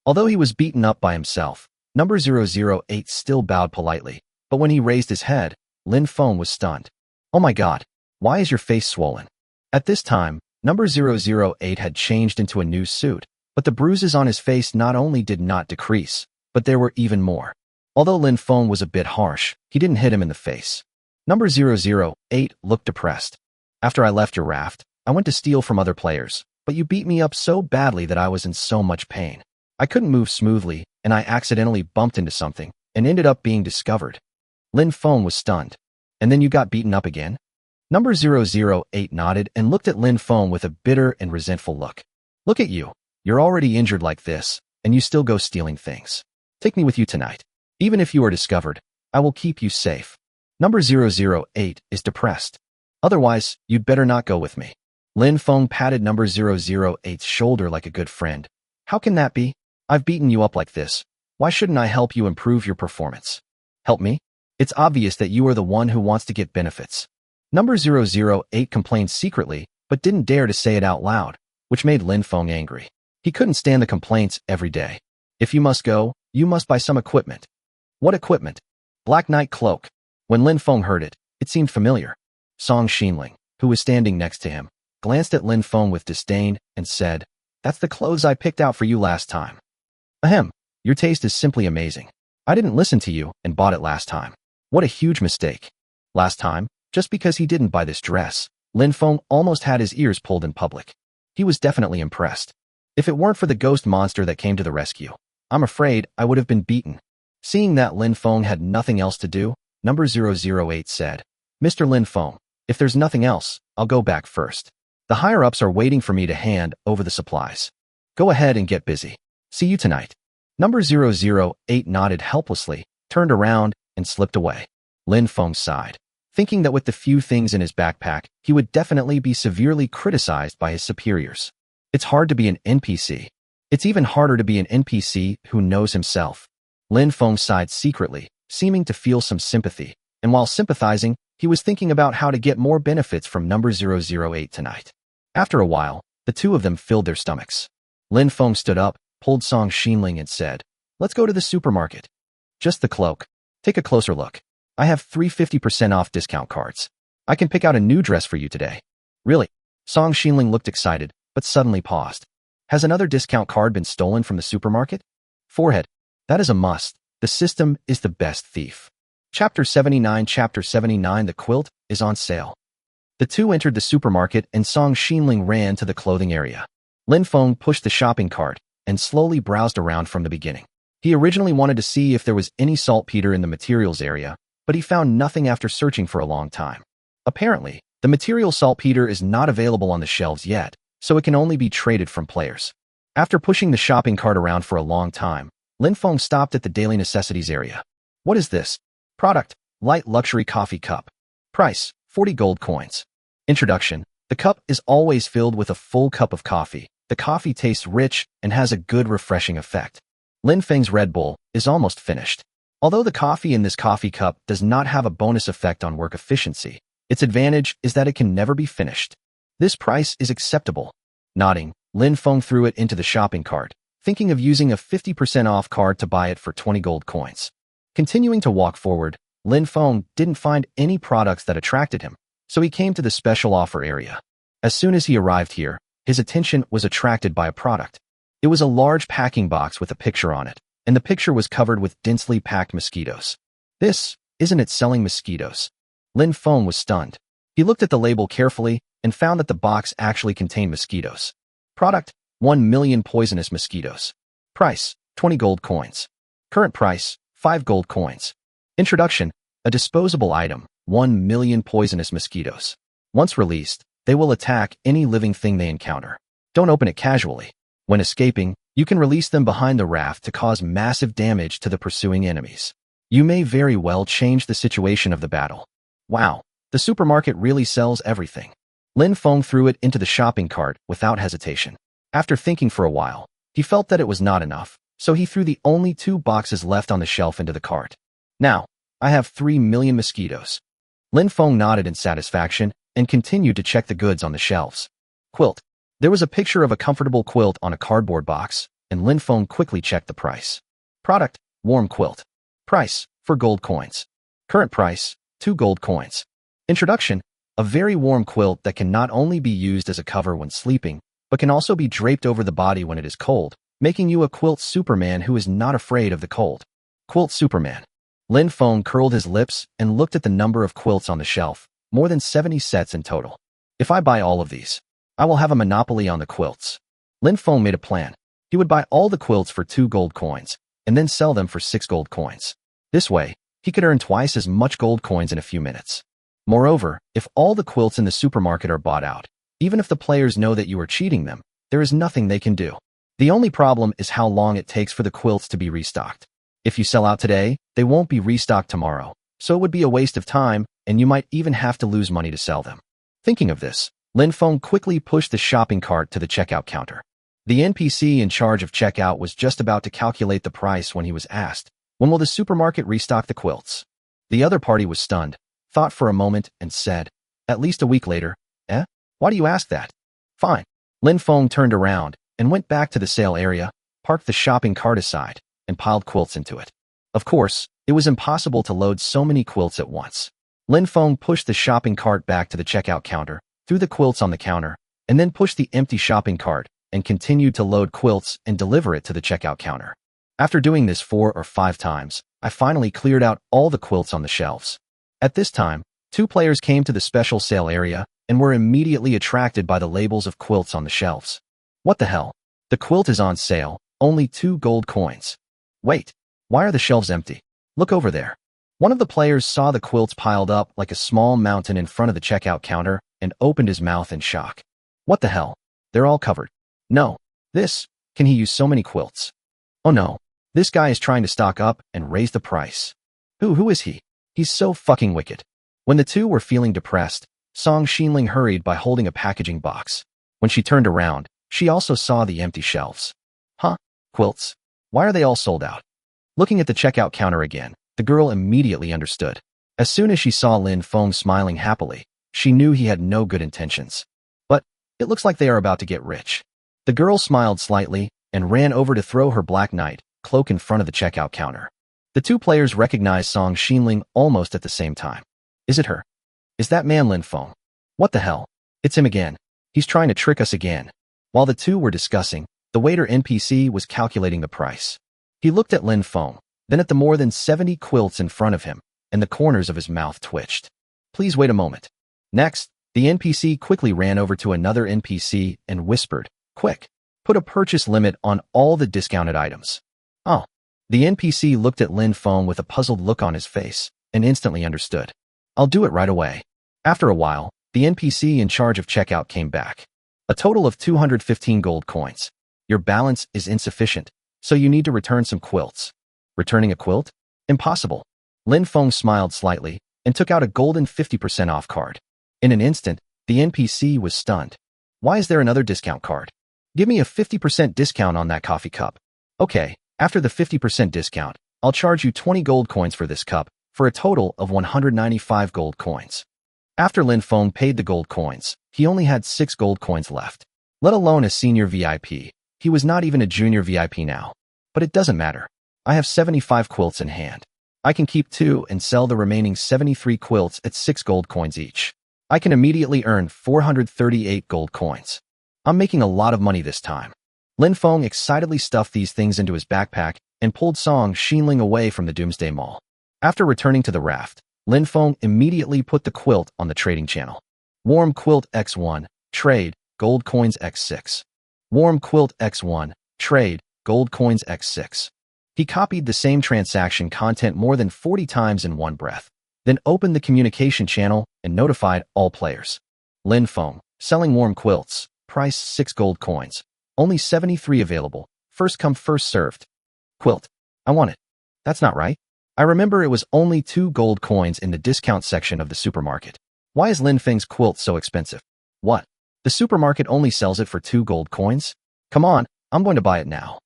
Although he was beaten up by himself, number 008 still bowed politely, but when he raised his head, Lin Feng was stunned. "Oh my god, why is your face swollen?" At this time, number 008 had changed into a new suit, but the bruises on his face not only did not decrease, but there were even more. Although Lin Feng was a bit harsh, he didn't hit him in the face. Number 008 looked depressed. "After I left your raft, I went to steal from other players, but you beat me up so badly that I was in so much pain. I couldn't move smoothly, and I accidentally bumped into something, and ended up being discovered." Lin Feng was stunned. "And then you got beaten up again?" Number 008 nodded and looked at Lin Feng with a bitter and resentful look. "Look at you. You're already injured like this, and you still go stealing things. Take me with you tonight. Even if you are discovered, I will keep you safe." Number 008 is depressed. "Otherwise, you'd better not go with me." Lin Feng patted number 008's shoulder like a good friend. "How can that be? I've beaten you up like this. Why shouldn't I help you improve your performance?" "Help me? It's obvious that you are the one who wants to get benefits." Number 008 complained secretly, but didn't dare to say it out loud, which made Lin Feng angry. He couldn't stand the complaints every day. "If you must go, you must buy some equipment." "What equipment?" "Black Knight cloak." When Lin Feng heard it, it seemed familiar. Song Xinling, who was standing next to him, glanced at Lin Feng with disdain and said, "That's the clothes I picked out for you last time." "Ahem, your taste is simply amazing. I didn't listen to you and bought it last time." "What a huge mistake." Last time, just because he didn't buy this dress, Lin Feng almost had his ears pulled in public. He was definitely impressed. "If it weren't for the ghost monster that came to the rescue, I'm afraid I would have been beaten." Seeing that Lin Feng had nothing else to do, number 008 said, "Mr. Lin Feng, if there's nothing else, I'll go back first. The higher-ups are waiting for me to hand over the supplies. Go ahead and get busy. See you tonight." Number 008 nodded helplessly, turned around, and slipped away. Lin Feng sighed, thinking that with the few things in his backpack, he would definitely be severely criticized by his superiors. It's hard to be an NPC. It's even harder to be an NPC who knows himself. Lin Feng sighed secretly, seeming to feel some sympathy, and while sympathizing, he was thinking about how to get more benefits from number 008 tonight. After a while, the two of them filled their stomachs. Lin Feng stood up, pulled Song Xinling and said, "Let's go to the supermarket." "Just the cloak. Take a closer look. I have 350% off discount cards. I can pick out a new dress for you today." "Really?" Song Xinling looked excited, but suddenly paused. "Has another discount card been stolen from the supermarket?" Forehead. "That is a must. The system is the best thief." Chapter 79 The quilt is on sale. The two entered the supermarket and Song Xinling ran to the clothing area. Lin Feng pushed the shopping cart and slowly browsed around from the beginning. He originally wanted to see if there was any saltpeter in the materials area, but he found nothing after searching for a long time. Apparently, the material saltpeter is not available on the shelves yet, so it can only be traded from players. After pushing the shopping cart around for a long time, Lin Feng stopped at the daily necessities area. "What is this?" Product: light luxury coffee cup. Price: 40 gold coins. Introduction: the cup is always filled with a full cup of coffee. The coffee tastes rich and has a good refreshing effect. Lin Feng's Red Bull is almost finished. Although the coffee in this coffee cup does not have a bonus effect on work efficiency, its advantage is that it can never be finished. This price is acceptable. Nodding, Lin Feng threw it into the shopping cart, thinking of using a 50% off card to buy it for 20 gold coins. Continuing to walk forward, Lin Feng didn't find any products that attracted him, so he came to the special offer area. As soon as he arrived here, his attention was attracted by a product. It was a large packing box with a picture on it, and the picture was covered with densely packed mosquitoes. Isn't it selling mosquitoes? Lin Feng was stunned. He looked at the label carefully and found that the box actually contained mosquitoes. Product: 1 million poisonous mosquitoes. Price: 20 gold coins. Current price: 5 gold coins. Introduction: a disposable item, 1 million poisonous mosquitoes. Once released, they will attack any living thing they encounter. Don't open it casually. When escaping, you can release them behind the raft to cause massive damage to the pursuing enemies. You may very well change the situation of the battle. Wow, the supermarket really sells everything. Lin Feng threw it into the shopping cart without hesitation. After thinking for a while, he felt that it was not enough, so he threw the only 2 boxes left on the shelf into the cart. Now, I have 3 million mosquitoes. Lin Feng nodded in satisfaction and continued to check the goods on the shelves. Quilt. There was a picture of a comfortable quilt on a cardboard box, and Lin Feng quickly checked the price. Product, warm quilt. Price, 4 gold coins. Current price, 2 gold coins. Introduction, a very warm quilt that can not only be used as a cover when sleeping, but can also be draped over the body when it is cold, making you a quilt Superman who is not afraid of the cold. Quilt Superman. Lin Feng curled his lips and looked at the number of quilts on the shelf, more than 70 sets in total. If I buy all of these, I will have a monopoly on the quilts. Lin Feng made a plan. He would buy all the quilts for 2 gold coins, and then sell them for 6 gold coins. This way, he could earn twice as much gold coins in a few minutes. Moreover, if all the quilts in the supermarket are bought out, even if the players know that you are cheating them, there is nothing they can do. The only problem is how long it takes for the quilts to be restocked. If you sell out today, they won't be restocked tomorrow, so it would be a waste of time, and you might even have to lose money to sell them. Thinking of this, Lin Feng quickly pushed the shopping cart to the checkout counter. The NPC in charge of checkout was just about to calculate the price when he was asked, "When will the supermarket restock the quilts?" The other party was stunned, thought for a moment, and said, "At least a week later." "Eh? Why do you ask that?" "Fine." Lin Feng turned around and went back to the sale area, parked the shopping cart aside, and piled quilts into it. Of course, it was impossible to load so many quilts at once. Lin Feng pushed the shopping cart back to the checkout counter, threw the quilts on the counter, and then pushed the empty shopping cart and continued to load quilts and deliver it to the checkout counter. After doing this 4 or 5 times, I finally cleared out all the quilts on the shelves. At this time, 2 players came to the special sale area and were immediately attracted by the labels of quilts on the shelves. What the hell? The quilt is on sale, only 2 gold coins. Wait, why are the shelves empty? Look over there. One of the players saw the quilts piled up like a small mountain in front of the checkout counter and opened his mouth in shock. What the hell? They're all covered. No. Can he use so many quilts? Oh no. This guy is trying to stock up and raise the price. Who is he? He's so fucking wicked. When the 2 were feeling depressed, Song Xinling hurried by holding a packaging box. When she turned around, she also saw the empty shelves. Huh? Quilts? Why are they all sold out? Looking at the checkout counter again, the girl immediately understood. As soon as she saw Lin Feng smiling happily, she knew he had no good intentions. But it looks like they are about to get rich. The girl smiled slightly and ran over to throw her Black Knight cloak in front of the checkout counter. The 2 players recognized Song Xinling almost at the same time. Is it her? Is that man Lin Feng? What the hell? It's him again. He's trying to trick us again. While the 2 were discussing, the waiter NPC was calculating the price. He looked at Lin Feng, then at the more than 70 quilts in front of him, and the corners of his mouth twitched. Please wait a moment. Next, the NPC quickly ran over to another NPC and whispered, "Quick, put a purchase limit on all the discounted items." Oh. The NPC looked at Lin Feng with a puzzled look on his face and instantly understood. "I'll do it right away." After a while, the NPC in charge of checkout came back. A total of 215 gold coins. Your balance is insufficient, so you need to return some quilts. Returning a quilt? Impossible. Lin Feng smiled slightly and took out a golden 50% off card. In an instant, the NPC was stunned. Why is there another discount card? Give me a 50% discount on that coffee cup. Okay, after the 50% discount, I'll charge you 20 gold coins for this cup, for a total of 195 gold coins. After Lin Feng paid the gold coins, he only had 6 gold coins left. Let alone a senior VIP, he was not even a junior VIP now. But it doesn't matter. I have 75 quilts in hand. I can keep 2 and sell the remaining 73 quilts at 6 gold coins each. I can immediately earn 438 gold coins. I'm making a lot of money this time. Lin Feng excitedly stuffed these things into his backpack and pulled Song Xinling away from the Doomsday Mall. After returning to the raft, Lin Feng immediately put the quilt on the trading channel. Warm quilt X1, trade, gold coins X6. Warm quilt X1, trade, gold coins X6. He copied the same transaction content more than 40 times in one breath, then opened the communication channel and notified all players. Lin Feng, selling warm quilts, price 6 gold coins. Only 73 available. First come, first served. Quilt. I want it. That's not right. I remember it was only 2 gold coins in the discount section of the supermarket. Why is Lin Feng's quilt so expensive? What? The supermarket only sells it for 2 gold coins? Come on, I'm going to buy it now.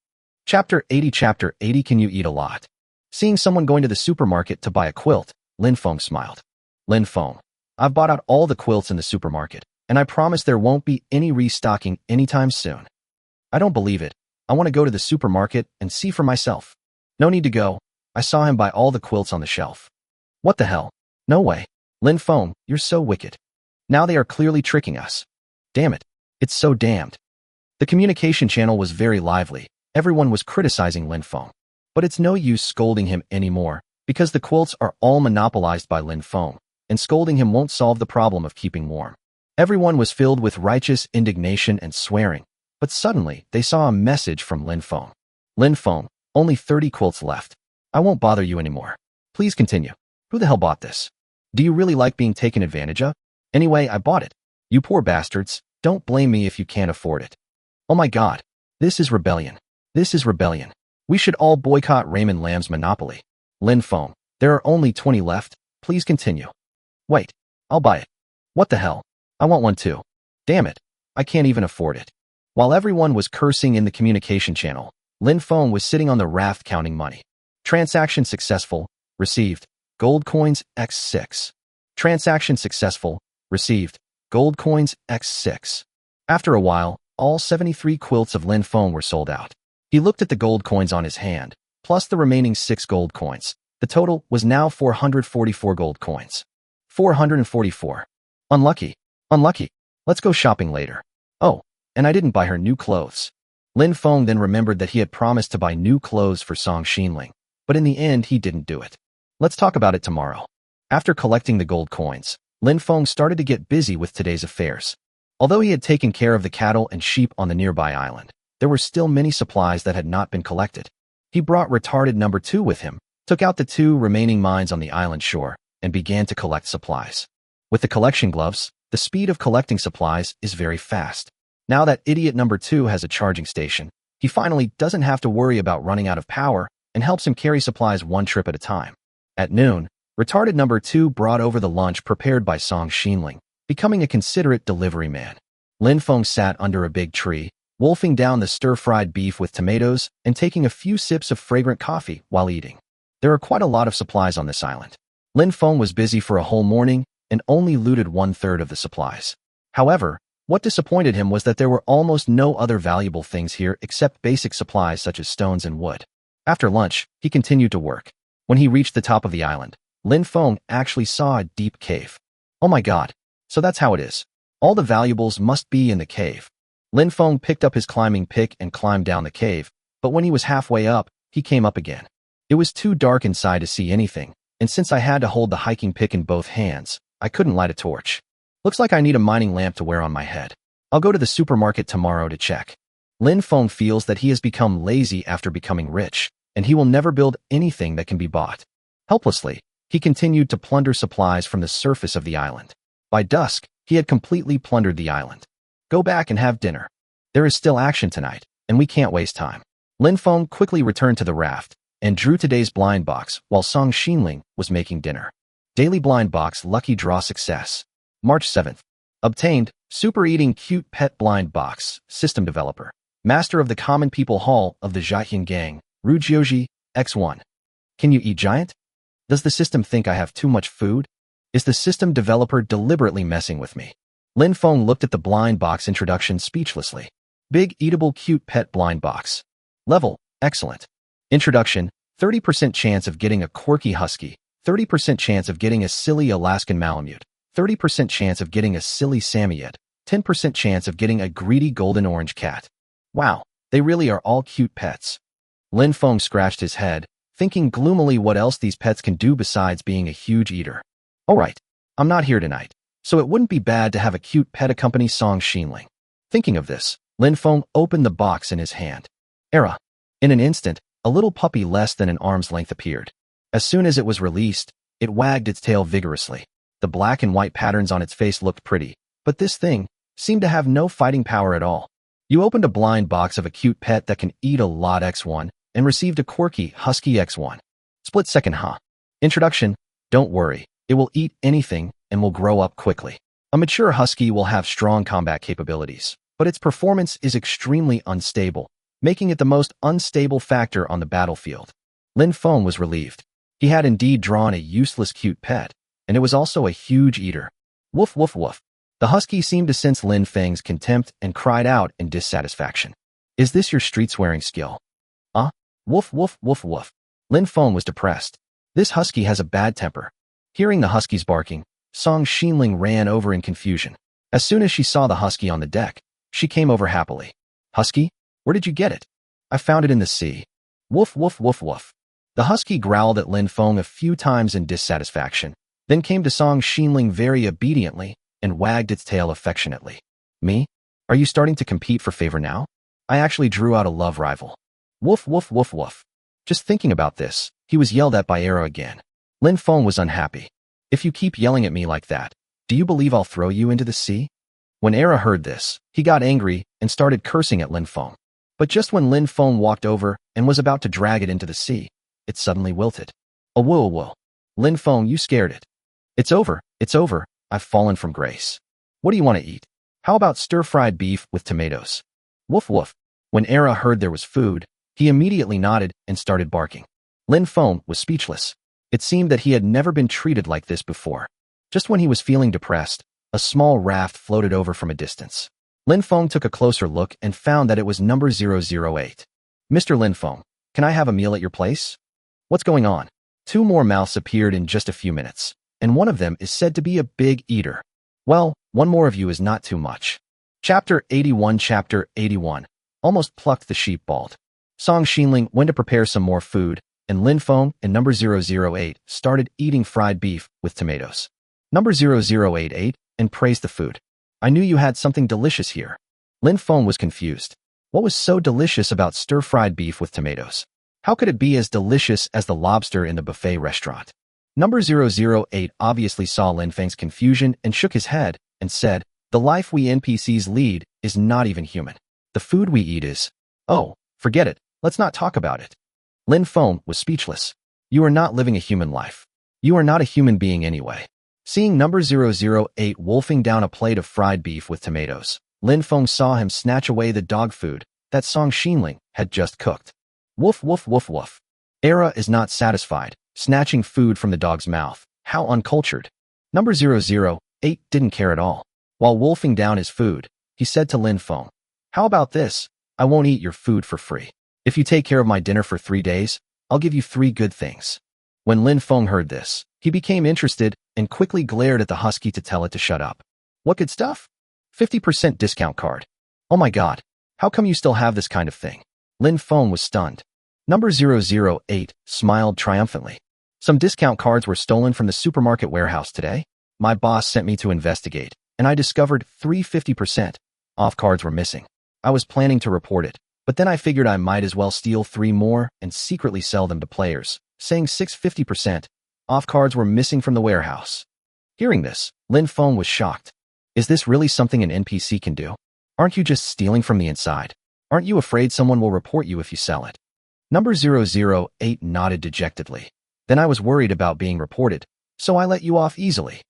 Chapter 80. Chapter 80. Can you eat a lot? Seeing someone going to the supermarket to buy a quilt, Lin Feng smiled. Lin Feng, I've bought out all the quilts in the supermarket, and I promise there won't be any restocking anytime soon. I don't believe it. I want to go to the supermarket and see for myself. No need to go. I saw him buy all the quilts on the shelf. What the hell? No way. Lin Feng, you're so wicked. Now they are clearly tricking us. Damn it. It's so damned. The communication channel was very lively. Everyone was criticizing Lin Feng. But it's no use scolding him anymore, because the quilts are all monopolized by Lin Feng, and scolding him won't solve the problem of keeping warm. Everyone was filled with righteous indignation and swearing, but suddenly they saw a message from Lin Feng. Lin Feng, only 30 quilts left. I won't bother you anymore. Please continue. Who the hell bought this? Do you really like being taken advantage of? Anyway, I bought it. You poor bastards, don't blame me if you can't afford it. Oh my god. This is rebellion. This is rebellion. We should all boycott Raymond Lam's monopoly. Lin Feng, there are only 20 left. Please continue. Wait. I'll buy it. What the hell? I want one too. Damn it. I can't even afford it. While everyone was cursing in the communication channel, Lin Feng was sitting on the raft counting money. Transaction successful. Received. Gold coins x6. Transaction successful. Received. Gold coins x6. After a while, all 73 quilts of Lin Feng were sold out. He looked at the gold coins on his hand, plus the remaining 6 gold coins. The total was now 444 gold coins. 444. Unlucky. Unlucky. Let's go shopping later. Oh, and I didn't buy her new clothes. Lin Feng then remembered that he had promised to buy new clothes for Song Xinling, but in the end he didn't do it. Let's talk about it tomorrow. After collecting the gold coins, Lin Feng started to get busy with today's affairs. Although he had taken care of the cattle and sheep on the nearby island, there were still many supplies that had not been collected. He brought retarded number 2 with him, took out the 2 remaining mines on the island shore, and began to collect supplies. With the collection gloves, the speed of collecting supplies is very fast. Now that idiot number 2 has a charging station, he finally doesn't have to worry about running out of power and helps him carry supplies one trip at a time. At noon, retarded number 2 brought over the lunch prepared by Song Xinling, becoming a considerate delivery man. Lin Feng sat under a big tree, wolfing down the stir-fried beef with tomatoes and taking a few sips of fragrant coffee while eating. There are quite a lot of supplies on this island. Lin Feng was busy for a whole morning and only looted 1/3 of the supplies. However, what disappointed him was that there were almost no other valuable things here except basic supplies such as stones and wood. After lunch, he continued to work. When he reached the top of the island, Lin Feng actually saw a deep cave. Oh my god. So that's how it is. All the valuables must be in the cave. Lin Feng picked up his climbing pick and climbed down the cave, but when he was halfway up, he came up again. It was too dark inside to see anything, and since I had to hold the hiking pick in both hands, I couldn't light a torch. Looks like I need a mining lamp to wear on my head. I'll go to the supermarket tomorrow to check. Lin Feng feels that he has become lazy after becoming rich, and he will never build anything that can be bought. Helplessly, he continued to plunder supplies from the surface of the island. By dusk, he had completely plundered the island. Go back and have dinner. There is still action tonight, and we can't waste time. Lin Feng quickly returned to the raft and drew today's blind box while Song Xinling was making dinner. Daily blind box lucky draw success. March 7th. Obtained, super eating cute pet blind box, system developer. Master of the Common People Hall of the Jiayan Gang, Rujioji, X1. Can you eat giant? Does the system think I have too much food? Is the system developer deliberately messing with me? Lin Feng looked at the blind box introduction speechlessly. Big eatable cute pet blind box. Level, excellent. Introduction, 30% chance of getting a quirky husky, 30% chance of getting a silly Alaskan Malamute, 30% chance of getting a silly Samoyed, 10% chance of getting a greedy golden orange cat. Wow, they really are all cute pets. Lin Feng scratched his head, thinking gloomily what else these pets can do besides being a huge eater. Alright, I'm not here tonight, so it wouldn't be bad to have a cute pet accompany Song Xinling. Thinking of this, Lin Feng opened the box in his hand. Era. In an instant, a little puppy less than an arm's length appeared. As soon as it was released, it wagged its tail vigorously. The black and white patterns on its face looked pretty, but this thing seemed to have no fighting power at all. You opened a blind box of a cute pet that can eat a lot X1 and received a quirky husky X1. Split second, huh? Introduction. Don't worry, it will eat anything and will grow up quickly. A mature husky will have strong combat capabilities, but its performance is extremely unstable, making it the most unstable factor on the battlefield. Lin Feng was relieved. He had indeed drawn a useless cute pet, and it was also a huge eater. Woof woof woof. The husky seemed to sense Lin Feng's contempt and cried out in dissatisfaction. Is this your street-swearing skill? Woof woof woof woof. Lin Feng was depressed. This husky has a bad temper. Hearing the husky's barking, Song Xinling ran over in confusion. As soon as she saw the husky on the deck, she came over happily. Husky? Where did you get it? I found it in the sea. Woof woof woof woof. The husky growled at Lin Feng a few times in dissatisfaction, then came to Song Xinling very obediently and wagged its tail affectionately. Me? Are you starting to compete for favor now? I actually drew out a love rival. Woof woof woof woof. Just thinking about this, he was yelled at by Era again. Lin Feng was unhappy. If you keep yelling at me like that, do you believe I'll throw you into the sea? When Era heard this, he got angry and started cursing at Lin Feng. But just when Lin Feng walked over and was about to drag it into the sea, it suddenly wilted. A whoa whoa. Lin Feng, you scared it. It's over, I've fallen from grace. What do you want to eat? How about stir-fried beef with tomatoes? Woof woof. When Era heard there was food, he immediately nodded and started barking. Lin Feng was speechless. It seemed that he had never been treated like this before. Just when he was feeling depressed, a small raft floated over from a distance. Lin Feng took a closer look and found that it was number 008. Mr. Lin Feng, can I have a meal at your place? What's going on? 2 more mouths appeared in just a few minutes, and one of them is said to be a big eater. Well, one more of you is not too much. Chapter 81. Chapter 81. Almost plucked the sheep bald. Song Xinling went to prepare some more food, and Lin Feng and number 008 started eating fried beef with tomatoes. Number 008 ate and praised the food. I knew you had something delicious here. Lin Feng was confused. What was so delicious about stir-fried beef with tomatoes? How could it be as delicious as the lobster in the buffet restaurant? Number 008 obviously saw Lin Feng's confusion and shook his head and said, the life we NPCs lead is not even human. The food we eat is... Oh, forget it. Let's not talk about it. Lin Feng was speechless. You are not living a human life. You are not a human being anyway. Seeing number 008 wolfing down a plate of fried beef with tomatoes, Lin Feng saw him snatch away the dog food that Song Xinling had just cooked. Woof woof woof woof. Era is not satisfied, snatching food from the dog's mouth. How uncultured. Number 008 didn't care at all. While wolfing down his food, he said to Lin Feng, how about this? I won't eat your food for free. If you take care of my dinner for 3 days, I'll give you 3 good things. When Lin Feng heard this, he became interested and quickly glared at the husky to tell it to shut up. What good stuff? 50% discount card. Oh my god, how come you still have this kind of thing? Lin Feng was stunned. Number 008 smiled triumphantly. Some discount cards were stolen from the supermarket warehouse today. My boss sent me to investigate, and I discovered 3 50% off cards were missing. I was planning to report it, but then I figured I might as well steal 3 more and secretly sell them to players, saying 6 50% off cards were missing from the warehouse. Hearing this, Lin Feng was shocked. Is this really something an NPC can do? Aren't you just stealing from the inside? Aren't you afraid someone will report you if you sell it? Number 008 nodded dejectedly. Then I was worried about being reported, so I let you off easily.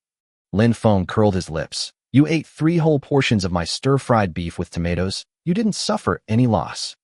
Lin Feng curled his lips. You ate 3 whole portions of my stir-fried beef with tomatoes. You didn't suffer any loss.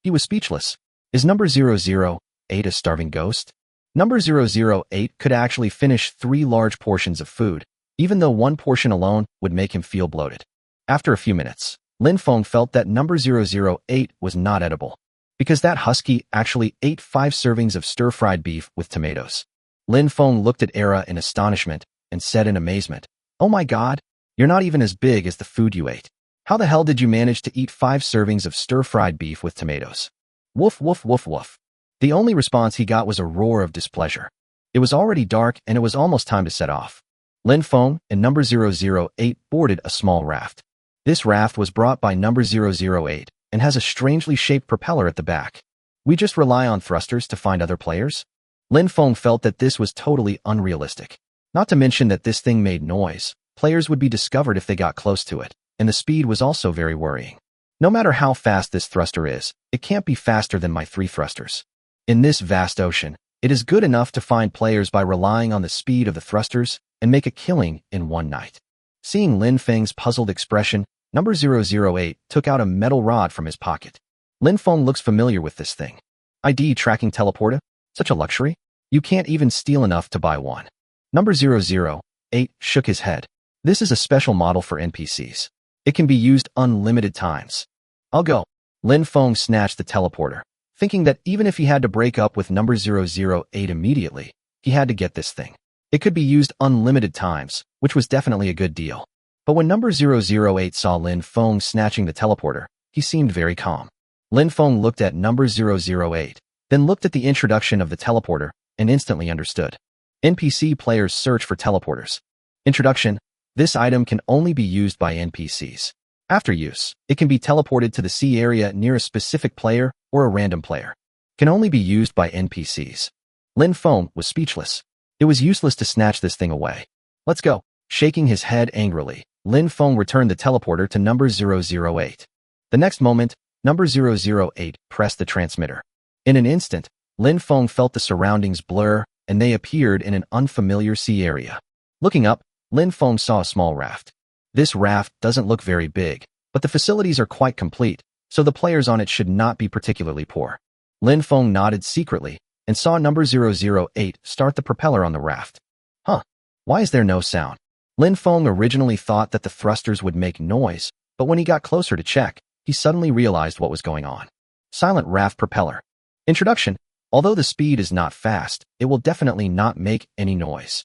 He was speechless. Is number 008 a starving ghost? Number 008 could actually finish 3 large portions of food, even though 1 portion alone would make him feel bloated. After a few minutes, Lin Feng felt that number 008 was not edible, because that husky actually ate 5 servings of stir-fried beef with tomatoes. Lin Feng looked at Era in astonishment and said in amazement, oh my god, you're not even as big as the food you ate. How the hell did you manage to eat 5 servings of stir-fried beef with tomatoes? Woof woof woof woof. The only response he got was a roar of displeasure. It was already dark and it was almost time to set off. Lin Feng and number 008 boarded a small raft. This raft was brought by number 008 and has a strangely shaped propeller at the back. We just rely on thrusters to find other players? Lin Feng felt that this was totally unrealistic. Not to mention that this thing made noise. Players would be discovered if they got close to it, and the speed was also very worrying. No matter how fast this thruster is, it can't be faster than my 3 thrusters. In this vast ocean, it is good enough to find players by relying on the speed of the thrusters and make a killing in one night. Seeing Lin Feng's puzzled expression, number 008 took out a metal rod from his pocket. Lin Feng looks familiar with this thing. ID tracking teleporter? Such a luxury? You can't even steal enough to buy one. Number 008 shook his head. This is a special model for NPCs. It can be used unlimited times. I'll go. Lin Feng snatched the teleporter, thinking that even if he had to break up with number 008 immediately, he had to get this thing. It could be used unlimited times, which was definitely a good deal. But when number 008 saw Lin Feng snatching the teleporter, he seemed very calm. Lin Feng looked at number 008, then looked at the introduction of the teleporter, and instantly understood. NPC players search for teleporters. Introduction: this item can only be used by NPCs. After use, it can be teleported to the sea area near a specific player or a random player. Can only be used by NPCs. Lin Feng was speechless. It was useless to snatch this thing away. Let's go. Shaking his head angrily, Lin Feng returned the teleporter to number 008. The next moment, number 008 pressed the transmitter. In an instant, Lin Feng felt the surroundings blur, and they appeared in an unfamiliar sea area. Looking up, Lin Feng saw a small raft. This raft doesn't look very big, but the facilities are quite complete, so the players on it should not be particularly poor. Lin Feng nodded secretly and saw number 008 start the propeller on the raft. Huh, why is there no sound? Lin Feng originally thought that the thrusters would make noise, but when he got closer to check, he suddenly realized what was going on. Silent raft propeller. Introduction: although the speed is not fast, it will definitely not make any noise.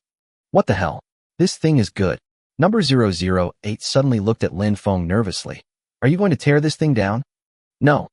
What the hell? This thing is good. Number 008 suddenly looked at Lin Feng nervously. Are you going to tear this thing down? No.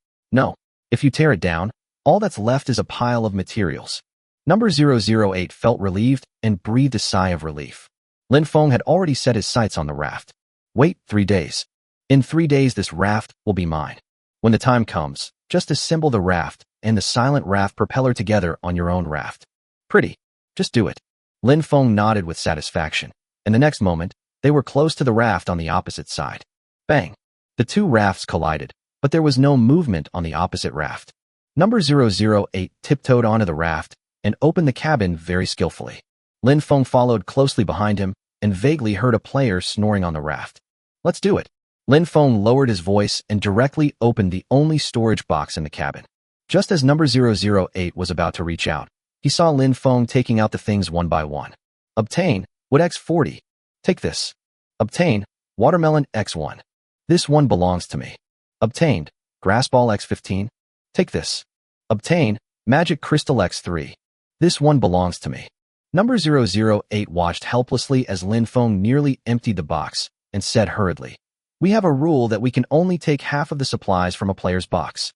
If you tear it down, all that's left is a pile of materials. Number 008 felt relieved and breathed a sigh of relief. Lin Feng had already set his sights on the raft. Wait 3 days. In 3 days this raft will be mine. When the time comes, just assemble the raft and the silent raft propeller together on your own raft. Pretty. Just do it. Lin Feng nodded with satisfaction, and the next moment, they were close to the raft on the opposite side. Bang! The 2 rafts collided, but there was no movement on the opposite raft. Number 008 tiptoed onto the raft and opened the cabin very skillfully. Lin Feng followed closely behind him and vaguely heard a player snoring on the raft. Let's do it. Lin Feng lowered his voice and directly opened the only storage box in the cabin. Just as number 008 was about to reach out, he saw Lin Feng taking out the things one by one. Obtain Wood X40. Take this. Obtain Watermelon X1. This one belongs to me. Obtained Grass Ball X15. Take this. Obtain Magic Crystal X3. This one belongs to me. Number 008 watched helplessly as Lin Feng nearly emptied the box and said hurriedly, "We have a rule that we can only take half of the supplies from a player's box."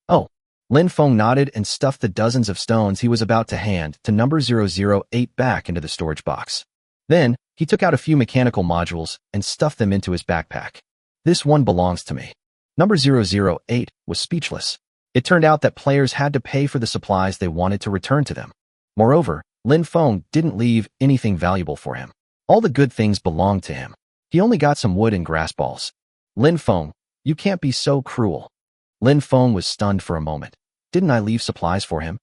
Oh. Lin Feng nodded and stuffed the dozens of stones he was about to hand to number 008 back into the storage box. Then, he took out a few mechanical modules and stuffed them into his backpack. This one belongs to me. Number 008 was speechless. It turned out that players had to pay for the supplies they wanted to return to them. Moreover, Lin Feng didn't leave anything valuable for him. All the good things belonged to him. He only got some wood and grass balls. Lin Feng, you can't be so cruel. Lin Feng was stunned for a moment. Didn't I leave supplies for him?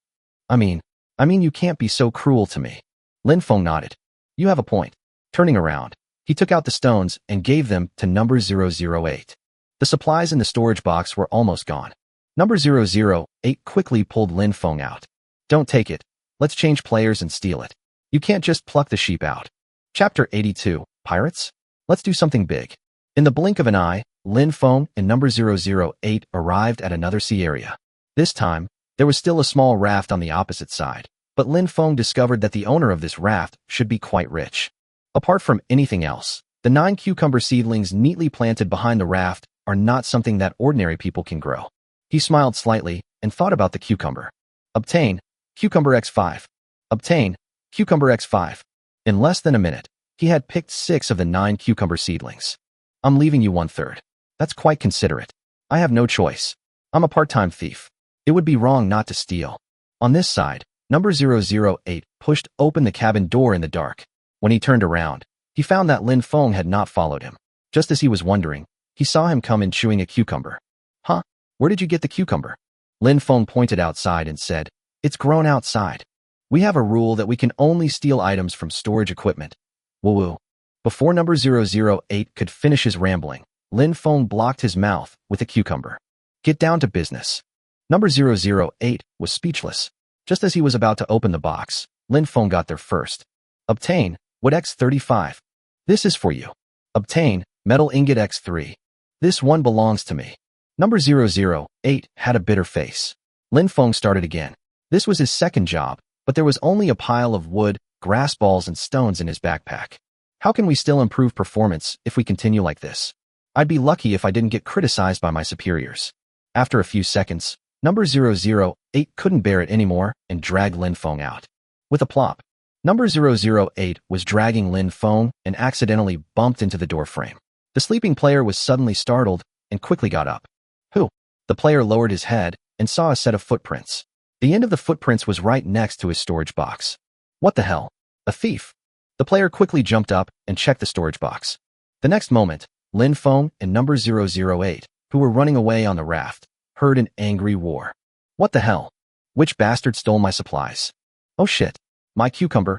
I mean you can't be so cruel to me. Lin Feng nodded. You have a point. Turning around, he took out the stones and gave them to number 008. The supplies in the storage box were almost gone. Number 008 quickly pulled Lin Feng out. Don't take it. Let's change players and steal it. You can't just pluck the sheep out. Chapter 82, Pirates? Let's do something big. In the blink of an eye, Lin Feng and number 008 arrived at another sea area. This time, there was still a small raft on the opposite side, but Lin Feng discovered that the owner of this raft should be quite rich. Apart from anything else, the 9 cucumber seedlings neatly planted behind the raft are not something that ordinary people can grow. He smiled slightly and thought about the cucumber. Obtain Cucumber X5. Obtain Cucumber X5. In less than a minute, he had picked 6 of the 9 cucumber seedlings. I'm leaving you 1/3. That's quite considerate. I have no choice. I'm a part-time thief. It would be wrong not to steal. On this side, number 008 pushed open the cabin door in the dark. When he turned around, he found that Lin Feng had not followed him. Just as he was wondering, he saw him come in chewing a cucumber. Huh? Where did you get the cucumber? Lin Feng pointed outside and said, It's grown outside. We have a rule that we can only steal items from storage equipment. Woo-woo. Before number 008 could finish his rambling, Lin Feng blocked his mouth with a cucumber. Get down to business. Number 008 was speechless. Just as he was about to open the box, Lin Feng got there first. Obtain wood X35. This is for you. Obtain metal ingot X3. This one belongs to me. Number 008 had a bitter face. Lin Feng started again. This was his second job, but there was only a pile of wood, grass balls, and stones in his backpack. How can we still improve performance if we continue like this? I'd be lucky if I didn't get criticized by my superiors. After a few seconds, number 008 couldn't bear it anymore and dragged Lin Feng out. With a plop, number 008 was dragging Lin Feng and accidentally bumped into the door frame. The sleeping player was suddenly startled and quickly got up. Who? The player lowered his head and saw a set of footprints. The end of the footprints was right next to his storage box. What the hell? A thief. The player quickly jumped up and checked the storage box. The next moment, Lin Feng and number 008, who were running away on the raft, heard an angry roar. What the hell? Which bastard stole my supplies? Oh shit. My cucumber.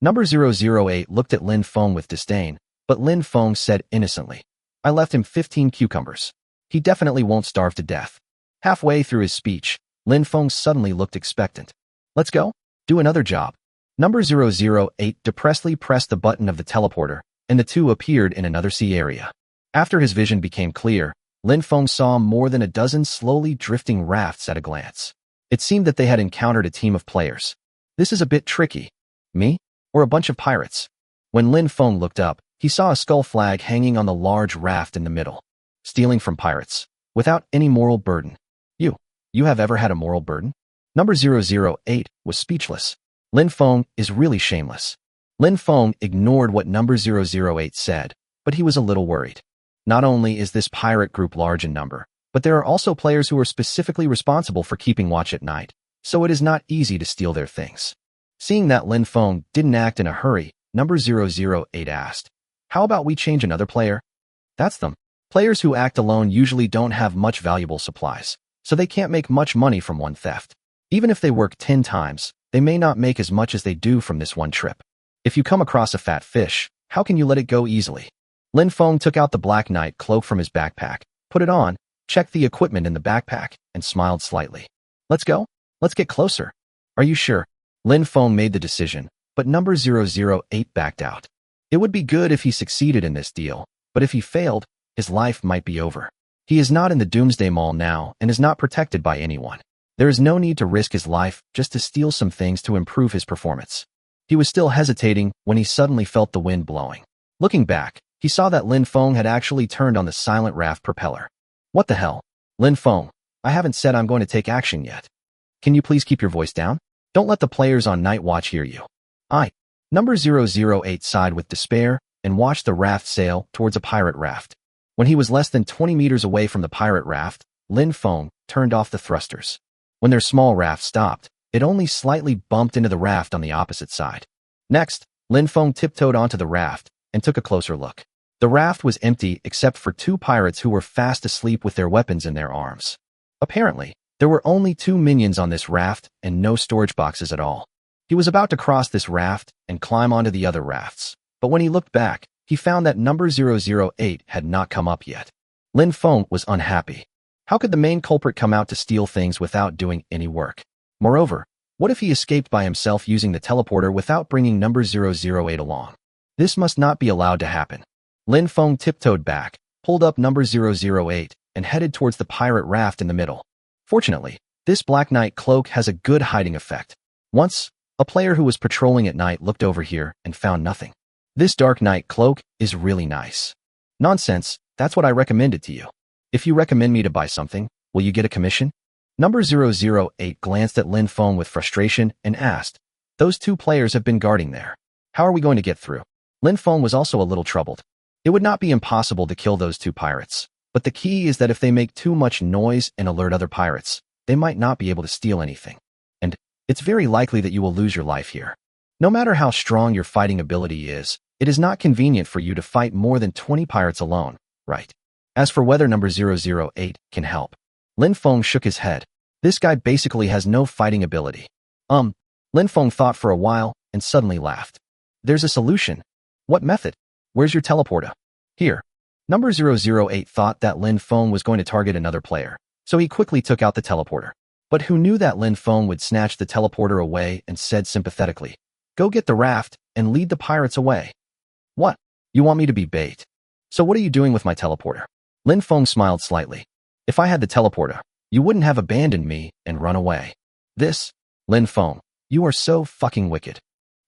Number 008 looked at Lin Feng with disdain, but Lin Feng said innocently, I left him 15 cucumbers. He definitely won't starve to death. Halfway through his speech, Lin Feng suddenly looked expectant. Let's go. Do another job. Number 008 depressively pressed the button of the teleporter, and the two appeared in another sea area. After his vision became clear, Lin Feng saw more than a dozen slowly drifting rafts at a glance. It seemed that they had encountered a team of players. This is a bit tricky. Me? Or a bunch of pirates? When Lin Feng looked up, he saw a skull flag hanging on the large raft in the middle. Stealing from pirates. Without any moral burden. You have ever had a moral burden? Number 008 was speechless. Lin Feng is really shameless. Lin Feng ignored what number 008 said, but he was a little worried. Not only is this pirate group large in number, but there are also players who are specifically responsible for keeping watch at night, so it is not easy to steal their things. Seeing that Lin Feng didn't act in a hurry, number 008 asked, How about we change another player? That's them. Players who act alone usually don't have much valuable supplies, so they can't make much money from one theft. Even if they work 10 times, they may not make as much as they do from this one trip. If you come across a fat fish, how can you let it go easily? Lin Feng took out the Black Knight cloak from his backpack, put it on, checked the equipment in the backpack, and smiled slightly. Let's go? Let's get closer. Are you sure? Lin Feng made the decision, but number 008 backed out. It would be good if he succeeded in this deal, but if he failed, his life might be over. He is not in the Doomsday Mall now and is not protected by anyone. There is no need to risk his life just to steal some things to improve his performance. He was still hesitating when he suddenly felt the wind blowing. Looking back, he saw that Lin Feng had actually turned on the silent raft propeller. What the hell? Lin Feng, I haven't said I'm going to take action yet. Can you please keep your voice down? Don't let the players on night watch hear you. Number 008 sighed with despair and watched the raft sail towards a pirate raft. When he was less than 20 meters away from the pirate raft, Lin Feng turned off the thrusters. When their small raft stopped, it only slightly bumped into the raft on the opposite side. Next, Lin Feng tiptoed onto the raft and took a closer look. The raft was empty except for 2 pirates who were fast asleep with their weapons in their arms. Apparently, there were only 2 minions on this raft and no storage boxes at all. He was about to cross this raft and climb onto the other rafts, but when he looked back, he found that number 008 had not come up yet. Lin Feng was unhappy. How could the main culprit come out to steal things without doing any work? Moreover, what if he escaped by himself using the teleporter without bringing number 008 along? This must not be allowed to happen. Lin Feng tiptoed back, pulled up number 008, and headed towards the pirate raft in the middle. Fortunately, this Black Knight cloak has a good hiding effect. Once, a player who was patrolling at night looked over here and found nothing. This Dark Knight cloak is really nice. Nonsense, that's what I recommended to you. If you recommend me to buy something, will you get a commission? Number 008 glanced at Lin Feng with frustration and asked, Those 2 players have been guarding there. How are we going to get through? Lin Feng was also a little troubled. It would not be impossible to kill those 2 pirates, but the key is that if they make too much noise and alert other pirates, they might not be able to steal anything. And it's very likely that you will lose your life here. No matter how strong your fighting ability is, it is not convenient for you to fight more than 20 pirates alone, right? As for whether number 008 can help, Lin Feng shook his head. This guy basically has no fighting ability. Lin Feng thought for a while and suddenly laughed. There's a solution. What method? Where's your teleporter? Here. Number 008 thought that Lin Feng was going to target another player, so he quickly took out the teleporter. But who knew that Lin Feng would snatch the teleporter away and said sympathetically, "Go get the raft and lead the pirates away." What? You want me to be bait? So what are you doing with my teleporter? Lin Feng smiled slightly. If I had the teleporter, you wouldn't have abandoned me and run away. Lin Feng, you are so fucking wicked.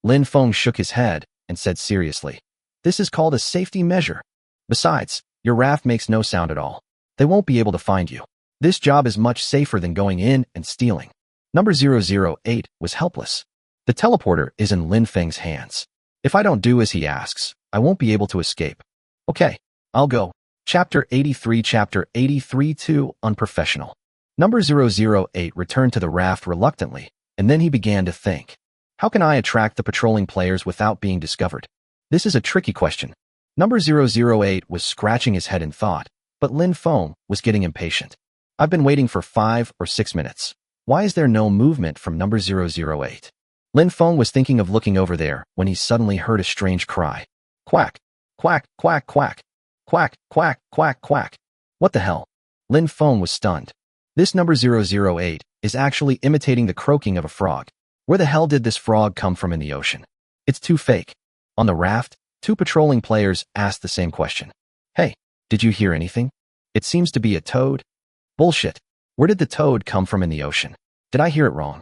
Lin Feng shook his head and said seriously, this is called a safety measure. Besides, your raft makes no sound at all. They won't be able to find you. This job is much safer than going in and stealing. Number 008 was helpless. The teleporter is in Lin Feng's hands. If I don't do as he asks, I won't be able to escape. Okay, I'll go. Chapter 83 Chapter 83-2 Unprofessional. Number 008 returned to the raft reluctantly, and then he began to think. How can I attract the patrolling players without being discovered? This is a tricky question. Number 008 was scratching his head in thought, but Lin Feng was getting impatient. I've been waiting for 5 or 6 minutes. Why is there no movement from number 008? Lin Feng was thinking of looking over there when he suddenly heard a strange cry. Quack, quack, quack, quack, quack, quack, quack, quack. What the hell? Lin Feng was stunned. This number 008 is actually imitating the croaking of a frog. Where the hell did this frog come from in the ocean? It's too fake. On the raft, 2 patrolling players asked the same question. Hey, did you hear anything? It seems to be a toad. Bullshit. Where did the toad come from in the ocean? Did I hear it wrong?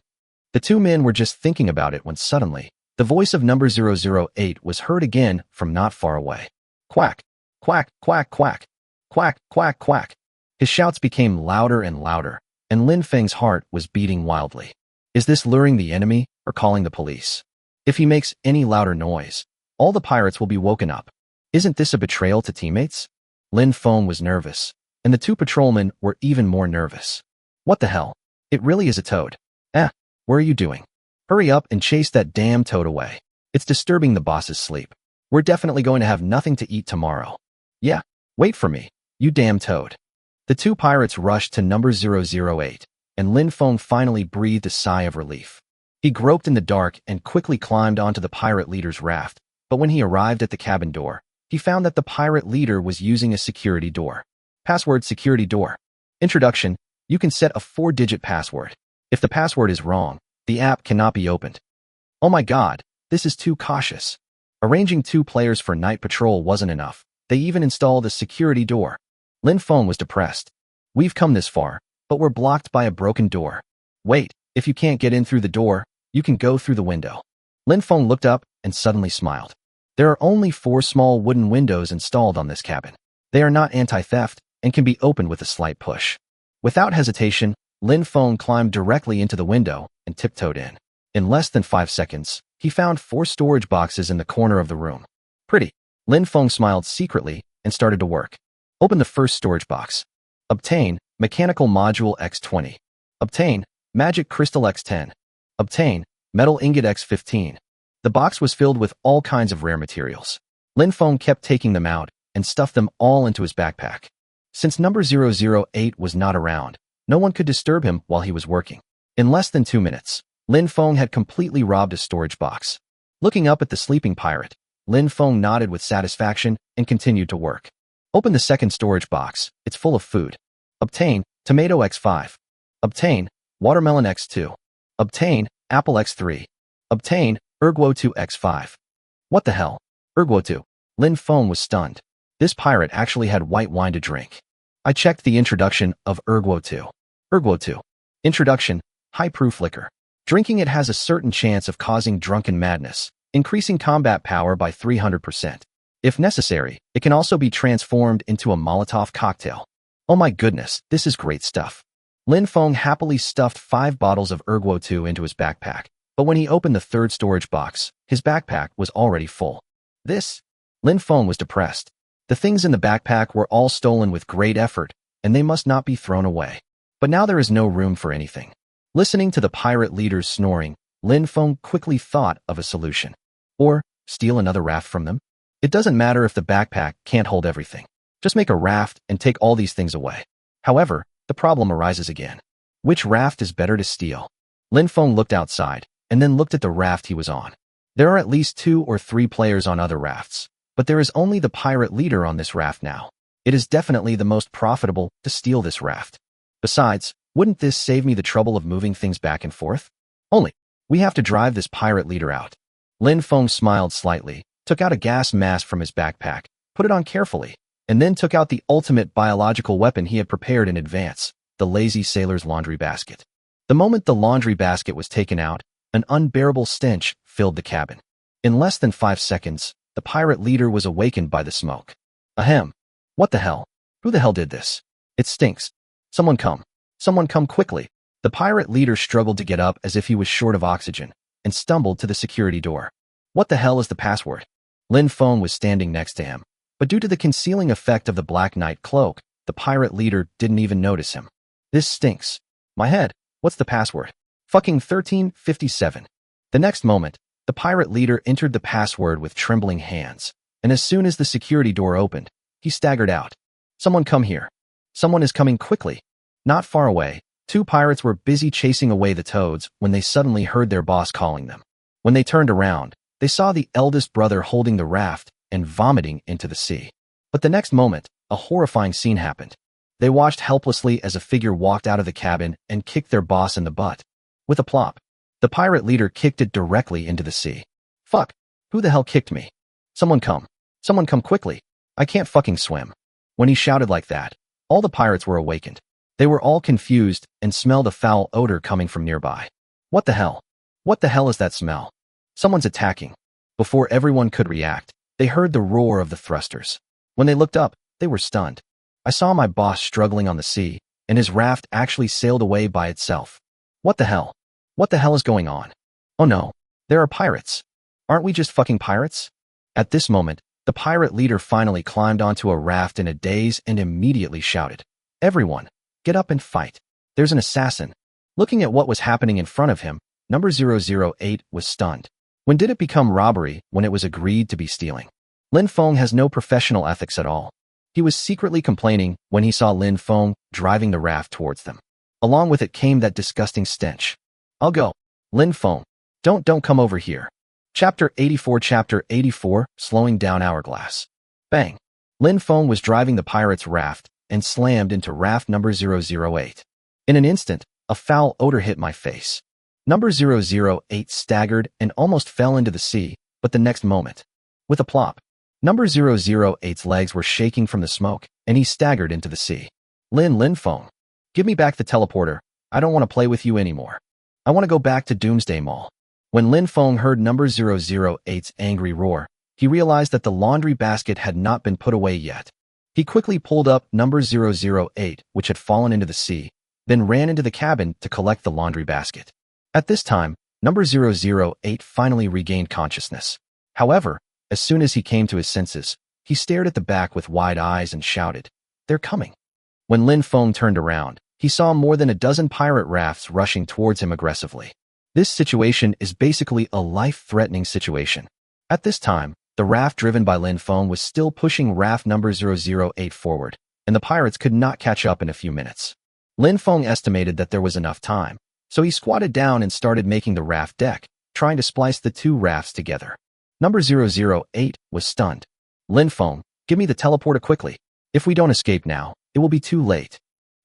The 2 men were just thinking about it when suddenly, the voice of number 008 was heard again from not far away. Quack, quack, quack, quack, quack, quack, quack. His shouts became louder and louder, and Lin Feng's heart was beating wildly. Is this luring the enemy or calling the police? If he makes any louder noise, all the pirates will be woken up. Isn't this a betrayal to teammates? Lin Feng was nervous, and the 2 patrolmen were even more nervous. What the hell? It really is a toad. What are you doing? Hurry up and chase that damn toad away. It's disturbing the boss's sleep. We're definitely going to have nothing to eat tomorrow. Yeah, wait for me, you damn toad. The 2 pirates rushed to number 008, and Lin Feng finally breathed a sigh of relief. He groped in the dark and quickly climbed onto the pirate leader's raft, but when he arrived at the cabin door, he found that the pirate leader was using a security door. Password security door. Introduction, you can set a 4-digit password. If the password is wrong, the app cannot be opened. Oh my god, this is too cautious. Arranging 2 players for night patrol wasn't enough. They even installed a security door. Lin Feng was depressed. We've come this far, but we're blocked by a broken door. Wait, if you can't get in through the door, you can go through the window. Lin Feng looked up and suddenly smiled. There are only 4 small wooden windows installed on this cabin. They are not anti-theft and can be opened with a slight push. Without hesitation, Lin Feng climbed directly into the window and tiptoed in. In less than 5 seconds, he found 4 storage boxes in the corner of the room. Pretty. Lin Feng smiled secretly and started to work. Open the first storage box. Obtain Mechanical Module X20. Obtain Magic Crystal X10. Obtain Metal Ingot X15. The box was filled with all kinds of rare materials. Lin Feng kept taking them out and stuffed them all into his backpack. Since number 008 was not around, no one could disturb him while he was working. In less than 2 minutes, Lin Feng had completely robbed a storage box. Looking up at the sleeping pirate, Lin Feng nodded with satisfaction and continued to work. Open the second storage box. It's full of food. Obtain Tomato X5. Obtain Watermelon X2. Obtain Apple X3. Obtain Erguo 2 X5. What the hell? Erguo 2. Lin Feng was stunned. This pirate actually had white wine to drink. I checked the introduction of Erguo 2. Erguo 2. Introduction, high-proof liquor. Drinking it has a certain chance of causing drunken madness, increasing combat power by 300%. If necessary, it can also be transformed into a Molotov cocktail. Oh my goodness, this is great stuff. Lin Feng happily stuffed 5 bottles of Erguo 2 into his backpack, but when he opened the third storage box, his backpack was already full. Lin Feng was depressed. The things in the backpack were all stolen with great effort, and they must not be thrown away. But now there is no room for anything. Listening to the pirate leader's snoring, Lin Feng quickly thought of a solution. Or steal another raft from them? It doesn't matter if the backpack can't hold everything. Just make a raft and take all these things away. However, the problem arises again. Which raft is better to steal? Lin Feng looked outside, and then looked at the raft he was on. There are at least 2 or 3 players on other rafts, but there is only the pirate leader on this raft now. It is definitely the most profitable to steal this raft. Besides, wouldn't this save me the trouble of moving things back and forth? Only, we have to drive this pirate leader out. Lin Feng smiled slightly, took out a gas mask from his backpack, put it on carefully, and then took out the ultimate biological weapon he had prepared in advance, the lazy sailor's laundry basket. The moment the laundry basket was taken out, an unbearable stench filled the cabin. In less than 5 seconds, the pirate leader was awakened by the smoke. Ahem. What the hell? Who the hell did this? It stinks. Someone come. Someone come quickly. The pirate leader struggled to get up as if he was short of oxygen, and stumbled to the security door. What the hell is the password? Lin Feng was standing next to him, but due to the concealing effect of the Black Knight cloak, the pirate leader didn't even notice him. This stinks. My head. What's the password? Fucking 1357. The next moment, the pirate leader entered the password with trembling hands, and as soon as the security door opened, he staggered out. Someone come here. Someone is coming quickly. Not far away, 2 pirates were busy chasing away the toads when they suddenly heard their boss calling them. When they turned around, they saw the eldest brother holding the raft and vomiting into the sea. But the next moment, a horrifying scene happened. They watched helplessly as a figure walked out of the cabin and kicked their boss in the butt. With a plop, the pirate leader kicked it directly into the sea. Fuck. Who the hell kicked me? Someone come. Someone come quickly. I can't fucking swim. When he shouted like that, all the pirates were awakened. They were all confused and smelled a foul odor coming from nearby. What the hell? What the hell is that smell? Someone's attacking. Before everyone could react, they heard the roar of the thrusters. When they looked up, they were stunned. I saw my boss struggling on the sea, and his raft actually sailed away by itself. What the hell? What the hell is going on? Oh no, there are pirates. Aren't we just fucking pirates? At this moment, the pirate leader finally climbed onto a raft in a daze and immediately shouted, "Everyone, get up and fight. There's an assassin." Looking at what was happening in front of him, number 008 was stunned. When did it become robbery when it was agreed to be stealing? Lin Feng has no professional ethics at all. He was secretly complaining when he saw Lin Feng driving the raft towards them. Along with it came that disgusting stench. I'll go. Lin Feng, don't come over here. Chapter 84, Slowing Down Hourglass. Bang. Lin Feng was driving the pirate's raft and slammed into raft number 008. In an instant, a foul odor hit my face. Number 008 staggered and almost fell into the sea, but the next moment, with a plop, number 008's legs were shaking from the smoke, and he staggered into the sea. Lin Feng, give me back the teleporter. I don't want to play with you anymore. I want to go back to Doomsday Mall. When Lin Feng heard number 008's angry roar, he realized that the laundry basket had not been put away yet. He quickly pulled up number 008, which had fallen into the sea, then ran into the cabin to collect the laundry basket. At this time, number 008 finally regained consciousness. However, as soon as he came to his senses, he stared at the back with wide eyes and shouted, "They're coming." When Lin Feng turned around, he saw more than a dozen pirate rafts rushing towards him aggressively. This situation is basically a life-threatening situation. At this time, the raft driven by Lin Feng was still pushing raft number 008 forward, and the pirates could not catch up in a few minutes. Lin Feng estimated that there was enough time, so he squatted down and started making the raft deck, trying to splice the 2 rafts together. Number 008 was stunned. Lin Feng, give me the teleporter quickly. If we don't escape now, it will be too late.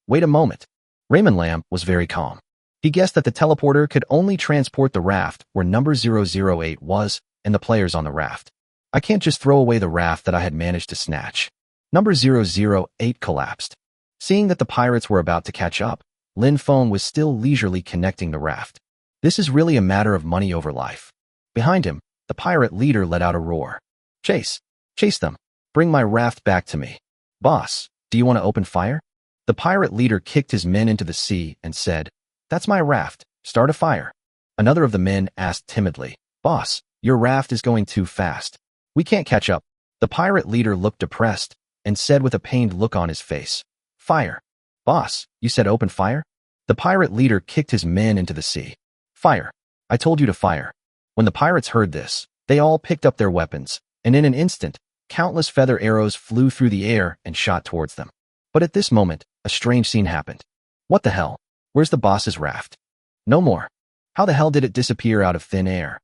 Wait a moment. Raymond Lamb was very calm. He guessed that the teleporter could only transport the raft where number 008 was and the players on the raft. I can't just throw away the raft that I had managed to snatch. Number 008 collapsed. Seeing that the pirates were about to catch up, Lin Feng was still leisurely connecting the raft. This is really a matter of money over life. Behind him, the pirate leader let out a roar. Chase! Chase them! Bring my raft back to me. Boss, do you want to open fire? The pirate leader kicked his men into the sea and said, "That's my raft. Start a fire." Another of the men asked timidly, "Boss, your raft is going too fast. We can't catch up." The pirate leader looked depressed and said with a pained look on his face, "Fire." "Boss, you said open fire?" The pirate leader kicked his men into the sea. "Fire. I told you to fire." When the pirates heard this, they all picked up their weapons, and in an instant, Countless feather arrows flew through the air and shot towards them. But at this moment, a strange scene happened. What the hell? Where's the boss's raft? No more. How the hell did it disappear out of thin air?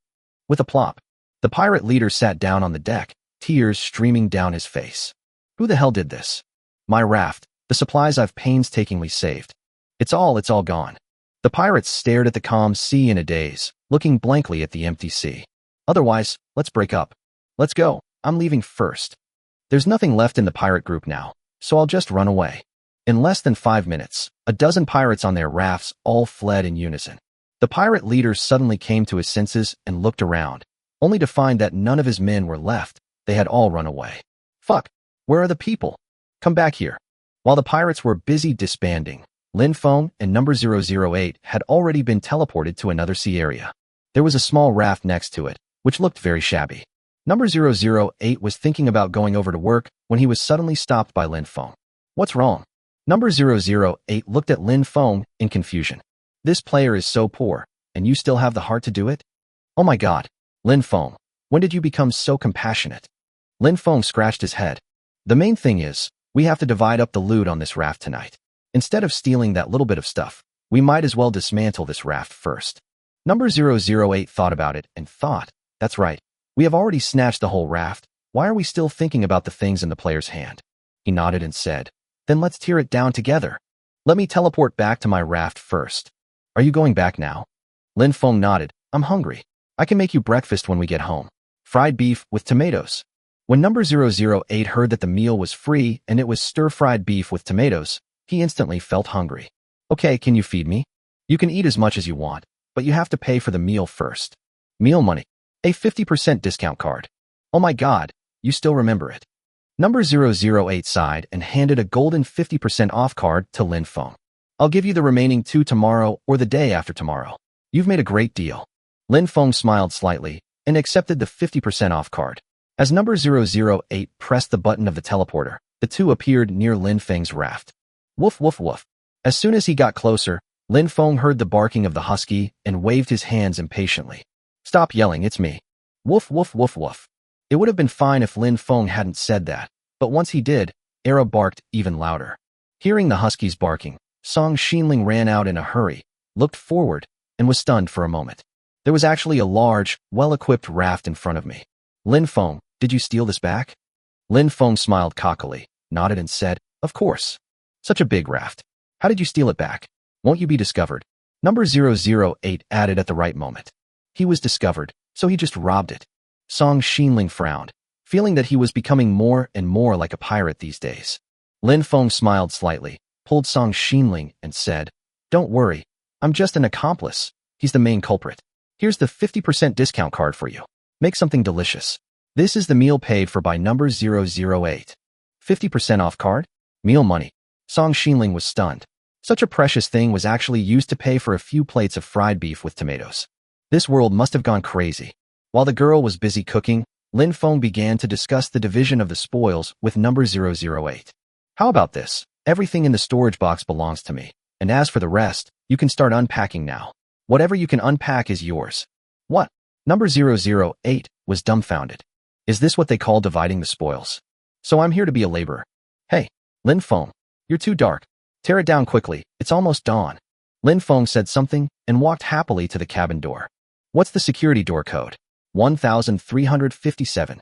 With a plop, the pirate leader sat down on the deck, tears streaming down his face. Who the hell did this? My raft, the supplies I've painstakingly saved. It's all gone. The pirates stared at the calm sea in a daze, looking blankly at the empty sea. Otherwise, let's break up. Let's go. I'm leaving first. There's nothing left in the pirate group now, so I'll just run away. In less than 5 minutes, a dozen pirates on their rafts all fled in unison. The pirate leader suddenly came to his senses and looked around, only to find that none of his men were left. They had all run away. Fuck. Where are the people? Come back here. While the pirates were busy disbanding, Lin Feng and number 008 had already been teleported to another sea area. There was a small raft next to it, which looked very shabby. Number 008 was thinking about going over to work when he was suddenly stopped by Lin Feng. What's wrong? Number 008 looked at Lin Feng in confusion. This player is so poor, and you still have the heart to do it? Oh my god. Lin Feng, when did you become so compassionate? Lin Feng scratched his head. The main thing is, we have to divide up the loot on this raft tonight. Instead of stealing that little bit of stuff, we might as well dismantle this raft first. Number 008 thought about it and thought, that's right. We have already snatched the whole raft. Why are we still thinking about the things in the player's hand? He nodded and said, then let's tear it down together. Let me teleport back to my raft first. Are you going back now? Lin Feng nodded. I'm hungry. I can make you breakfast when we get home. Fried beef with tomatoes. When number 008 heard that the meal was free and it was stir-fried beef with tomatoes, he instantly felt hungry. Okay, can you feed me? You can eat as much as you want, but you have to pay for the meal first. Meal money. A 50% discount card. Oh my god, you still remember it. Number 008 sighed and handed a golden 50% off card to Lin Feng. I'll give you the remaining 2 tomorrow or the day after tomorrow. You've made a great deal. Lin Feng smiled slightly and accepted the 50% off card. As number 008 pressed the button of the teleporter, the two appeared near Lin Feng's raft. Woof woof woof. As soon as he got closer, Lin Feng heard the barking of the husky and waved his hands impatiently. Stop yelling, it's me. Woof woof woof woof. It would have been fine if Lin Feng hadn't said that, but once he did, Era barked even louder. Hearing the husky's barking, Song Xinling ran out in a hurry, looked forward, and was stunned for a moment. There was actually a large, well-equipped raft in front of me. Lin Feng, did you steal this back? Lin Feng smiled cockily, nodded and said, of course. Such a big raft. How did you steal it back? Won't you be discovered? Number 008 added at the right moment. He was discovered, so he just robbed it. Song Xinling frowned, feeling that he was becoming more and more like a pirate these days. Lin Feng smiled slightly, pulled Song Xinling and said, don't worry, I'm just an accomplice. He's the main culprit. Here's the 50% discount card for you. Make something delicious. This is the meal paid for by number 008. 50% off card? Meal money. Song Xinling was stunned. Such a precious thing was actually used to pay for a few plates of fried beef with tomatoes. This world must have gone crazy. While the girl was busy cooking, Lin Feng began to discuss the division of the spoils with number 008. How about this? Everything in the storage box belongs to me. And as for the rest, you can start unpacking now. Whatever you can unpack is yours. What? Number 008 was dumbfounded. Is this what they call dividing the spoils? So I'm here to be a laborer. Hey, Lin Feng, you're too dark. Tear it down quickly, it's almost dawn. Lin Feng said something and walked happily to the cabin door. What's the security door code? 1357.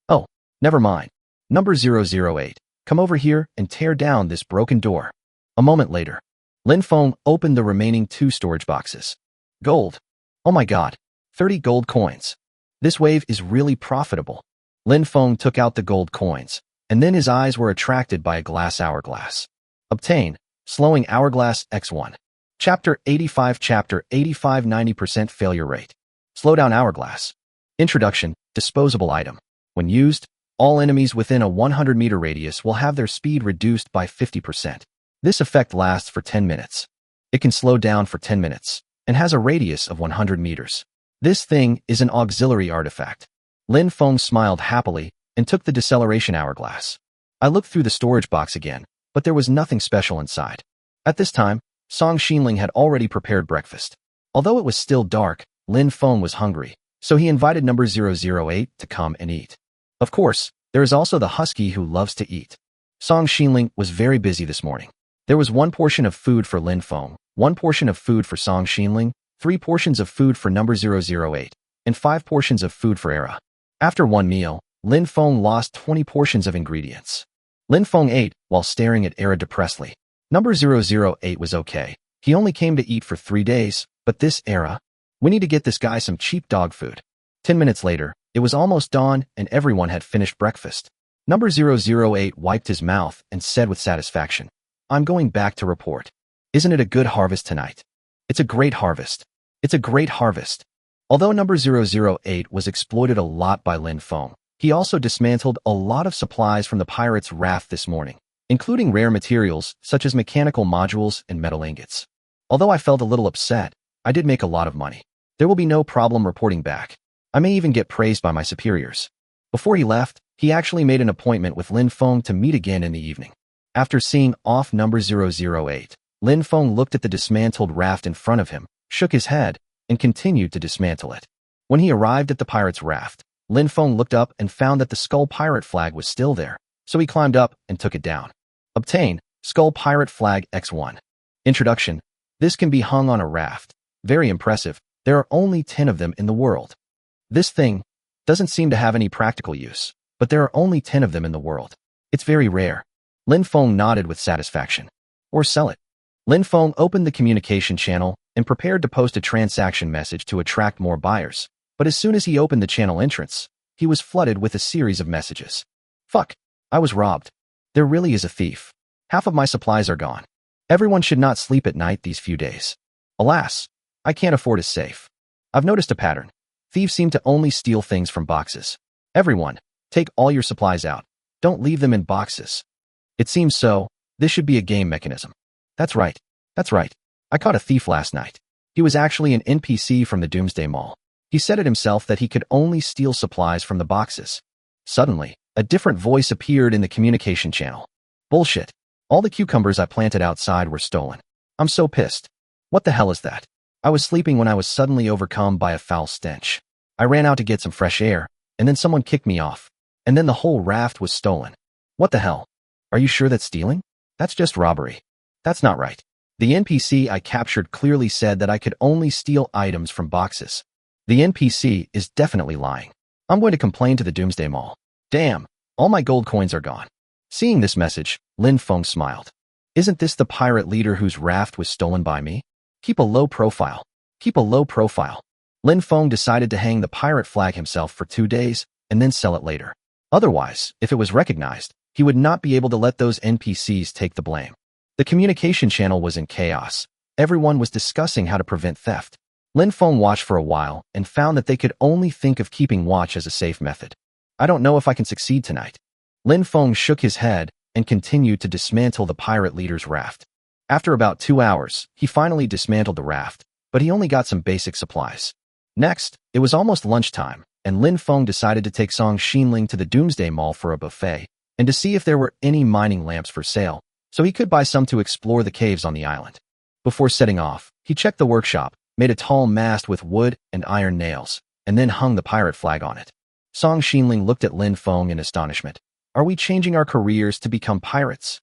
Oh, never mind. Number 008, come over here and tear down this broken door. A moment later, Lin Feng opened the remaining 2 storage boxes. Gold. Oh my god, 30 gold coins. This wave is really profitable. Lin Feng took out the gold coins, and then his eyes were attracted by a glass hourglass. Obtain, slowing hourglass X1. Chapter 85 90% failure rate. Slow down hourglass. Introduction, disposable item. When used, all enemies within a 100-meter radius will have their speed reduced by 50%. This effect lasts for 10 minutes. It can slow down for 10 minutes, and has a radius of 100 meters. This thing is an auxiliary artifact. Lin Feng smiled happily and took the deceleration hourglass. I looked through the storage box again, but there was nothing special inside. At this time, Song Xinling had already prepared breakfast. Although it was still dark, Lin Feng was hungry, so he invited number 008 to come and eat. Of course, There is also the husky who loves to eat. Song Xinling was very busy this morning. There was 1 portion of food for Lin Feng, 1 portion of food for Song Xinling, 3 portions of food for number 008, and 5 portions of food for Era. After 1 meal, Lin Feng lost 20 portions of ingredients. Lin Feng ate while staring at Era depressedly. Number 008 was okay. He only came to eat for 3 days, but this Era? We need to get this guy some cheap dog food. 10 minutes later, it was almost dawn and everyone had finished breakfast. Number 008 wiped his mouth and said with satisfaction, "I'm going back to report. Isn't it a good harvest tonight? It's a great harvest. It's a great harvest." Although number 008 was exploited a lot by Lin Feng, he also dismantled a lot of supplies from the pirates' raft this morning, including rare materials such as mechanical modules and metal ingots. Although I felt a little upset, I did make a lot of money. There will be no problem reporting back. I may even get praised by my superiors. Before he left, he actually made an appointment with Lin Feng to meet again in the evening. After seeing off number 008, Lin Feng looked at the dismantled raft in front of him, shook his head, and continued to dismantle it. When he arrived at the pirate's raft, Lin Feng looked up and found that the skull pirate flag was still there, so he climbed up and took it down. Obtain Skull Pirate Flag X1. Introduction. This can be hung on a raft. Very impressive. There are only 10 of them in the world. This thing doesn't seem to have any practical use, but there are only 10 of them in the world. It's very rare. Lin Feng nodded with satisfaction. Or sell it. Lin Feng opened the communication channel and prepared to post a transaction message to attract more buyers. But as soon as he opened the channel entrance, he was flooded with a series of messages. Fuck. I was robbed. There really is a thief. Half of my supplies are gone. Everyone should not sleep at night these few days. Alas, I can't afford a safe. I've noticed a pattern. Thieves seem to only steal things from boxes. Everyone, take all your supplies out. Don't leave them in boxes. It seems so. This should be a game mechanism. That's right. That's right. I caught a thief last night. He was actually an NPC from the Doomsday Mall. He said it himself that he could only steal supplies from the boxes. Suddenly, a different voice appeared in the communication channel. Bullshit. All the cucumbers I planted outside were stolen. I'm so pissed. What the hell is that? I was sleeping when I was suddenly overcome by a foul stench. I ran out to get some fresh air, and then someone kicked me off. And then the whole raft was stolen. What the hell? Are you sure that's stealing? That's just robbery. That's not right. The NPC I captured clearly said that I could only steal items from boxes. The NPC is definitely lying. I'm going to complain to the Doomsday Mall. Damn, all my gold coins are gone. Seeing this message, Lin Feng smiled. Isn't this the pirate leader whose raft was stolen by me? Keep a low profile. Keep a low profile. Lin Feng decided to hang the pirate flag himself for 2 days and then sell it later. Otherwise, if it was recognized, he would not be able to let those NPCs take the blame. The communication channel was in chaos. Everyone was discussing how to prevent theft. Lin Feng watched for a while and found that they could only think of keeping watch as a safe method. I don't know if I can succeed tonight. Lin Feng shook his head and continued to dismantle the pirate leader's raft. After about 2 hours, he finally dismantled the raft, but he only got some basic supplies. Next, it was almost lunchtime, and Lin Feng decided to take Song Xinling to the Doomsday Mall for a buffet, and to see if there were any mining lamps for sale, so he could buy some to explore the caves on the island. Before setting off, he checked the workshop, made a tall mast with wood and iron nails, and then hung the pirate flag on it. Song Xinling looked at Lin Feng in astonishment. Are we changing our careers to become pirates?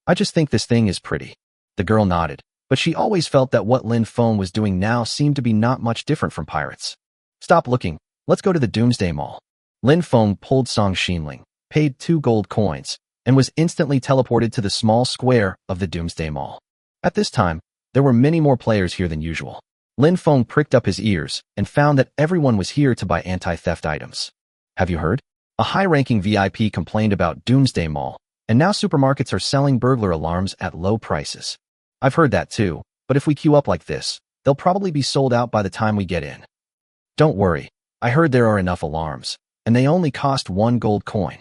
I just think this thing is pretty. The girl nodded, but she always felt that what Lin Feng was doing now seemed to be not much different from pirates. Stop looking. Let's go to the Doomsday Mall. Lin Feng pulled Song Xinling, paid 2 gold coins, and was instantly teleported to the small square of the Doomsday Mall. At this time, there were many more players here than usual. Lin Feng pricked up his ears and found that everyone was here to buy anti-theft items. Have you heard? A high-ranking VIP complained about Doomsday Mall, and now supermarkets are selling burglar alarms at low prices. I've heard that too, but if we queue up like this, they'll probably be sold out by the time we get in. Don't worry, I heard there are enough alarms, and they only cost 1 gold coin.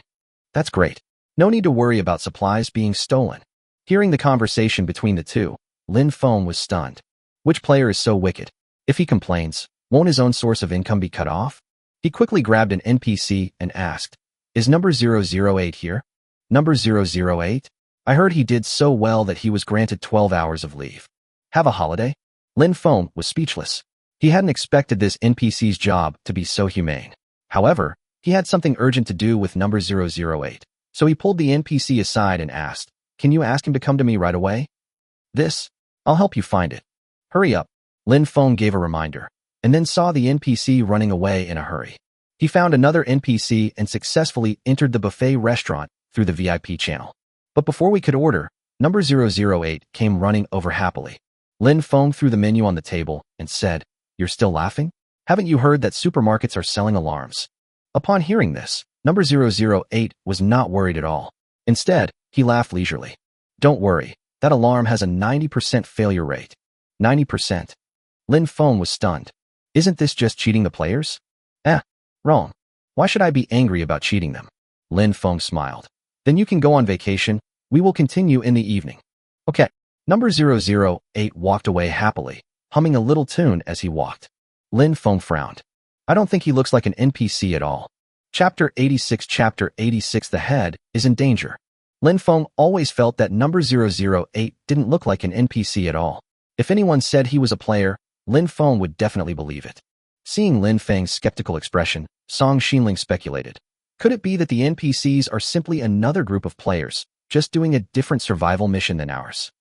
That's great. No need to worry about supplies being stolen. Hearing the conversation between the two, Lin Feng was stunned. Which player is so wicked? If he complains, won't his own source of income be cut off? He quickly grabbed an NPC and asked, Is number 008 here? Number 008? I heard he did so well that he was granted 12 hours of leave. Have a holiday? Lin Feng was speechless. He hadn't expected this NPC's job to be so humane. However, He had something urgent to do with number 008, so he pulled the NPC aside and asked, "Can you ask him to come to me right away?" "This? I'll help you find it. Hurry up," Lin Feng gave a reminder, and then saw the NPC running away in a hurry. He found another NPC and successfully entered the buffet restaurant through the VIP channel. But before we could order, number 008 came running over happily. Lin Feng threw the menu on the table and said, "You're still laughing? Haven't you heard that supermarkets are selling alarms?" Upon hearing this, number 008 was not worried at all. Instead, he laughed leisurely. "Don't worry, that alarm has a 90% failure rate." 90%. Lin Feng was stunned. "Isn't this just cheating the players?" Wrong. Why should I be angry about cheating them?" Lin Feng smiled. "Then you can go on vacation. We will continue in the evening." "Okay." Number 008 walked away happily, humming a little tune as he walked. Lin Feng frowned. "I don't think he looks like an NPC at all." Chapter 86. Chapter 86. The head is in danger. Lin Feng always felt that number 008 didn't look like an NPC at all. If anyone said he was a player, Lin Feng would definitely believe it. Seeing Lin Feng's skeptical expression, Song Xinling speculated. Could it be that the NPCs are simply another group of players, just doing a different survival mission than ours?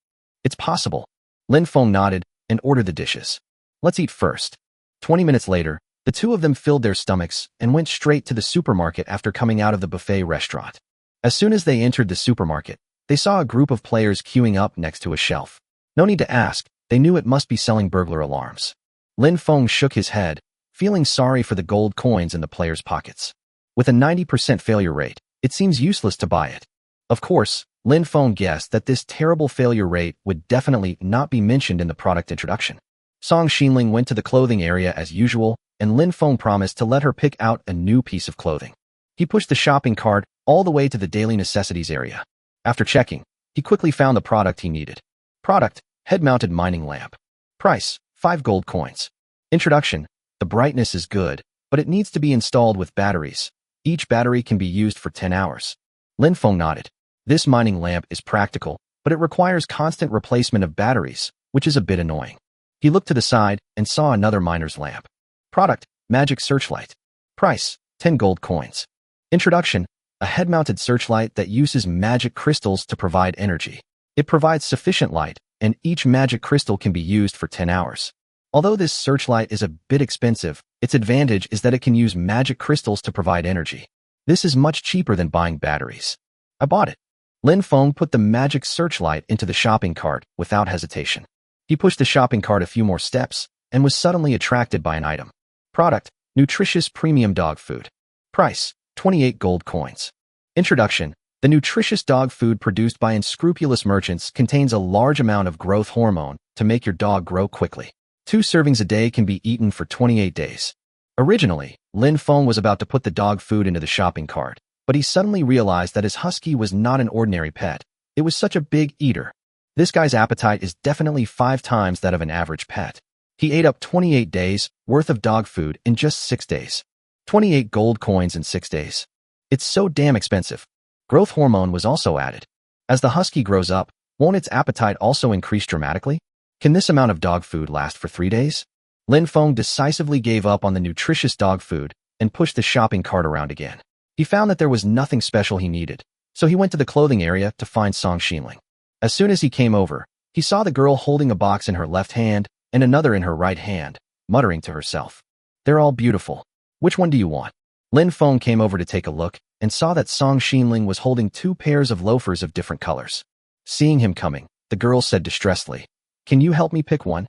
"It's possible." Lin Feng nodded and ordered the dishes. "Let's eat first." 20 minutes later, the two of them filled their stomachs and went straight to the supermarket after coming out of the buffet restaurant. As soon as they entered the supermarket, they saw a group of players queuing up next to a shelf. No need to ask, they knew it must be selling burglar alarms. Lin Feng shook his head, feeling sorry for the gold coins in the players' pockets. With a 90% failure rate, it seems useless to buy it. Of course, Lin Feng guessed that this terrible failure rate would definitely not be mentioned in the product introduction. Song Xinling went to the clothing area as usual, and Lin Feng promised to let her pick out a new piece of clothing. He pushed the shopping cart all the way to the daily necessities area. After checking, he quickly found the product he needed. Product: head-mounted mining lamp. Price: 5 gold coins. Introduction: the brightness is good, but it needs to be installed with batteries. Each battery can be used for 10 hours. Lin Feng nodded. This mining lamp is practical, but it requires constant replacement of batteries, which is a bit annoying. He looked to the side and saw another miner's lamp. Product: magic searchlight. Price: 10 gold coins. Introduction: a head-mounted searchlight that uses magic crystals to provide energy. It provides sufficient light, and each magic crystal can be used for 10 hours. Although this searchlight is a bit expensive, its advantage is that it can use magic crystals to provide energy. This is much cheaper than buying batteries. I bought it. Lin Feng put the magic searchlight into the shopping cart without hesitation. He pushed the shopping cart a few more steps and was suddenly attracted by an item. Product: nutritious premium dog food. Price: 28 gold coins. Introduction: the nutritious dog food produced by unscrupulous merchants contains a large amount of growth hormone to make your dog grow quickly. 2 servings a day can be eaten for 28 days. Originally, Lin Feng was about to put the dog food into the shopping cart, but he suddenly realized that his husky was not an ordinary pet. It was such a big eater. This guy's appetite is definitely 5 times that of an average pet. He ate up 28 days worth of dog food in just 6 days. 28 gold coins in 6 days. It's so damn expensive. Growth hormone was also added. As the husky grows up, won't its appetite also increase dramatically? Can this amount of dog food last for 3 days? Lin Feng decisively gave up on the nutritious dog food and pushed the shopping cart around again. He found that there was nothing special he needed, so he went to the clothing area to find Song Xinling. As soon as he came over, he saw the girl holding a box in her left hand and another in her right hand, muttering to herself. "They're all beautiful. Which one do you want?" Lin Feng came over to take a look and saw that Song Xinling was holding 2 pairs of loafers of different colors. Seeing him coming, the girl said distressedly, "Can you help me pick one?"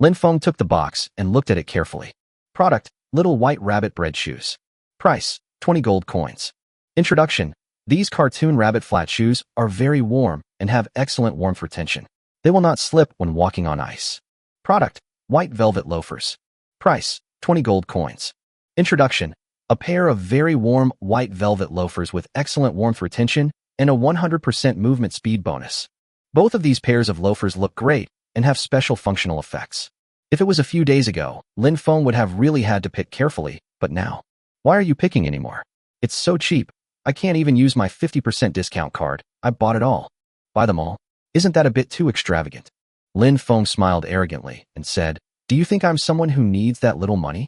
Lin Feng took the box and looked at it carefully. Product: little white rabbit bread shoes. Price: 20 gold coins. Introduction: these cartoon rabbit flat shoes are very warm and have excellent warmth retention. They will not slip when walking on ice. Product: white velvet loafers. Price: 20 gold coins. Introduction: a pair of very warm white velvet loafers with excellent warmth retention and a 100% movement speed bonus. Both of these pairs of loafers look great and have special functional effects. If it was a few days ago, Lin Feng would have really had to pick carefully, but now, why are you picking anymore? It's so cheap. I can't even use my 50% discount card. I bought it all. Buy them all. Isn't that a bit too extravagant? Lin Feng smiled arrogantly and said, "Do you think I'm someone who needs that little money?"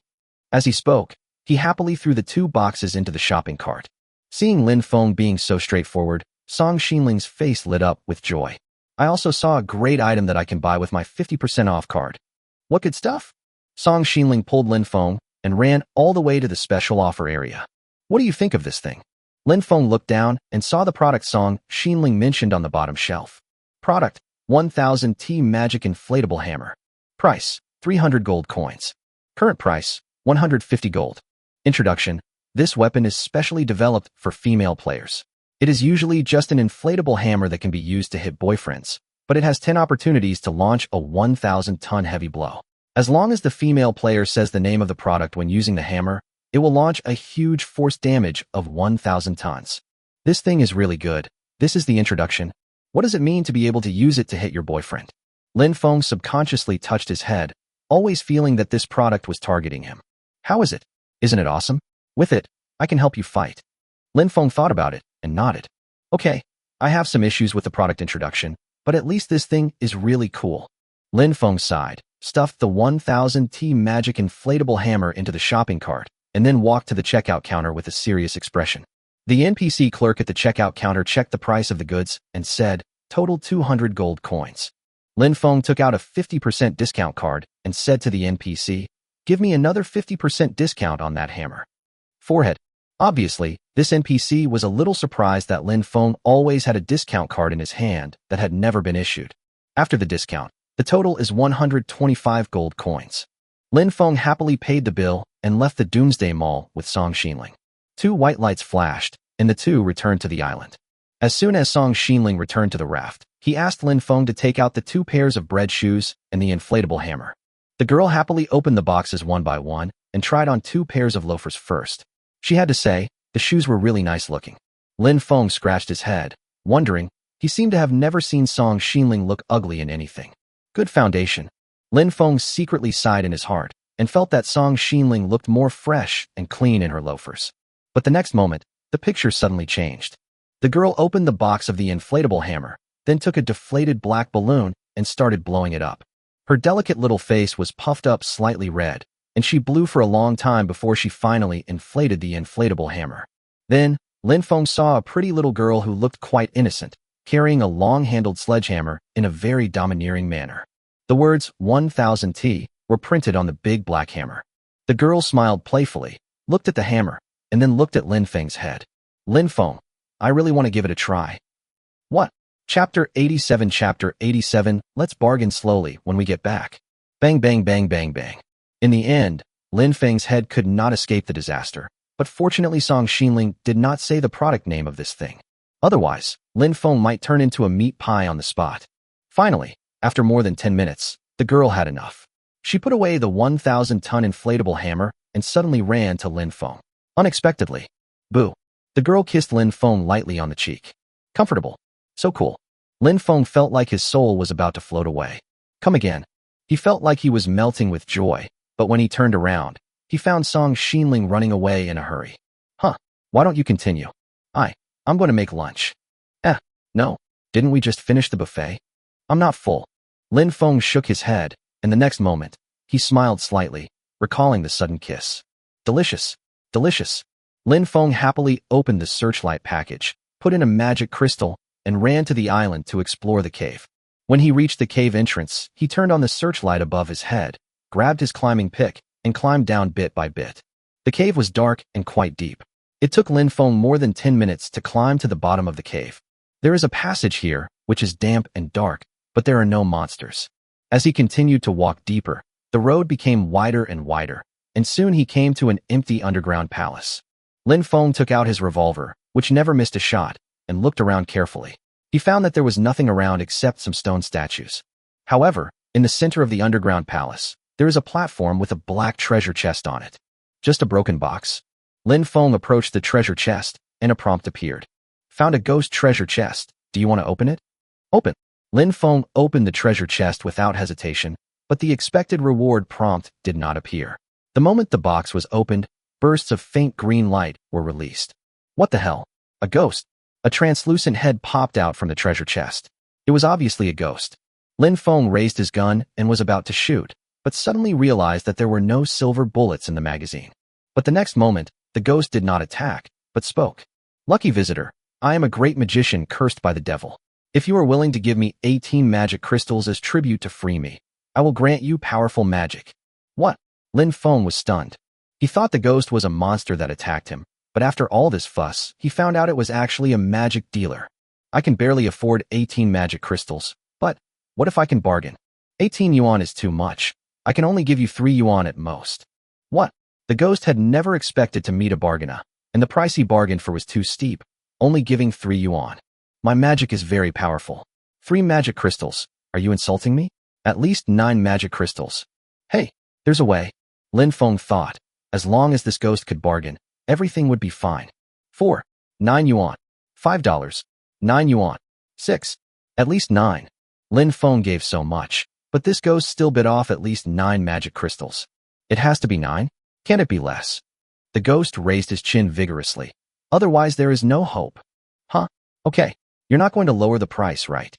As he spoke, He happily threw the 2 boxes into the shopping cart. Seeing Lin Feng being so straightforward, Song Xinling's face lit up with joy. I also saw a great item that I can buy with my 50% off card. What good stuff? Song Xinling pulled Lin Feng and ran all the way to the special offer area. What do you think of this thing? Lin Feng looked down and saw the product Song Xinling mentioned on the bottom shelf. Product, 1000 T Magic Inflatable Hammer. Price, 300 gold coins. Current price, 150 gold. Introduction. This weapon is specially developed for female players. It is usually just an inflatable hammer that can be used to hit boyfriends, but it has 10 opportunities to launch a 1,000-ton heavy blow. As long as the female player says the name of the product when using the hammer, it will launch a huge force damage of 1,000 tons. This thing is really good. This is the introduction. What does it mean to be able to use it to hit your boyfriend? Lin Feng subconsciously touched his head, always feeling that this product was targeting him. How is it? Isn't it awesome? With it, I can help you fight. Lin Feng thought about it and nodded. Okay, I have some issues with the product introduction, but at least this thing is really cool. Lin Feng sighed, stuffed the 1000 T Magic Inflatable Hammer into the shopping cart, and then walked to the checkout counter with a serious expression. The NPC clerk at the checkout counter checked the price of the goods and said, total 200 gold coins. Lin Feng took out a 50% discount card and said to the NPC, give me another 50% discount on that hammer. Forehead. Obviously, this NPC was a little surprised that Lin Feng always had a discount card in his hand that had never been issued. After the discount, the total is 125 gold coins. Lin Feng happily paid the bill and left the Doomsday Mall with Song Xinling. 2 white lights flashed, and the 2 returned to the island. As soon as Song Xinling returned to the raft, he asked Lin Feng to take out the 2 pairs of bread shoes and the inflatable hammer. The girl happily opened the boxes one by one and tried on 2 pairs of loafers first. She had to say, the shoes were really nice looking. Lin Feng scratched his head, wondering, he seemed to have never seen Song Xinling look ugly in anything. Good foundation. Lin Feng secretly sighed in his heart and felt that Song Xinling looked more fresh and clean in her loafers. But the next moment, the picture suddenly changed. The girl opened the box of the inflatable hammer, then took a deflated black balloon and started blowing it up. Her delicate little face was puffed up slightly red, and she blew for a long time before she finally inflated the inflatable hammer. Then, Lin Feng saw a pretty little girl who looked quite innocent, carrying a long-handled sledgehammer in a very domineering manner. The words 1000 T were printed on the big black hammer. The girl smiled playfully, looked at the hammer, and then looked at Lin Feng's head. Lin Feng, I really want to give it a try. What? Chapter 87. Let's bargain slowly when we get back. Bang bang bang bang bang. In the end, Lin Feng's head could not escape the disaster, but fortunately Song Xinling did not say the product name of this thing. Otherwise, Lin Feng might turn into a meat pie on the spot. Finally, after more than 10 minutes, the girl had enough. She put away the 1,000-ton inflatable hammer and suddenly ran to Lin Feng. Unexpectedly. Boo. The girl kissed Lin Feng lightly on the cheek. Comfortable. So cool. Lin Feng felt like his soul was about to float away. Come again. He felt like he was melting with joy, but when he turned around, he found Song Xinling running away in a hurry. Huh, why don't you continue? I'm going to make lunch. No, didn't we just finish the buffet? I'm not full. Lin Feng shook his head, and the next moment, he smiled slightly, recalling the sudden kiss. Delicious, delicious. Lin Feng happily opened the searchlight package, put in a magic crystal, and ran to the island to explore the cave. When he reached the cave entrance, he turned on the searchlight above his head, grabbed his climbing pick, and climbed down bit by bit. The cave was dark and quite deep. It took Lin Feng more than 10 minutes to climb to the bottom of the cave. There is a passage here, which is damp and dark, but there are no monsters. As he continued to walk deeper, the road became wider and wider, and soon he came to an empty underground palace. Lin Feng took out his revolver, which never missed a shot, and looked around carefully. He found that there was nothing around except some stone statues. However, in the center of the underground palace, there is a platform with a black treasure chest on it. Just a broken box? Lin Feng approached the treasure chest, and a prompt appeared. Found a ghost treasure chest. Do you want to open it? Open. Lin Feng opened the treasure chest without hesitation, but the expected reward prompt did not appear. The moment the box was opened, bursts of faint green light were released. What the hell? A ghost? A translucent head popped out from the treasure chest. It was obviously a ghost. Lin Feng raised his gun and was about to shoot, but suddenly realized that there were no silver bullets in the magazine. But the next moment, the ghost did not attack, but spoke. Lucky visitor, I am a great magician cursed by the devil. If you are willing to give me 18 magic crystals as tribute to free me, I will grant you powerful magic. What? Lin Feng was stunned. He thought the ghost was a monster that attacked him, but after all this fuss, he found out it was actually a magic dealer. I can barely afford 18 magic crystals, but what if I can bargain? 18 yuan is too much. I can only give you 3 yuan at most. What? The ghost had never expected to meet a bargainer, and the price he bargained for was too steep, only giving 3 yuan. My magic is very powerful. 3 magic crystals. Are you insulting me? At least 9 magic crystals. Hey, there's a way. Lin Feng thought. As long as this ghost could bargain, everything would be fine. 4. 9 yuan. $5. 9 yuan. 6. At least 9. Lin Feng gave so much, but this ghost still bit off at least 9 magic crystals. It has to be 9? Can't it be less? The ghost raised his chin vigorously. Otherwise there is no hope. Huh? Okay. You're not going to lower the price, right?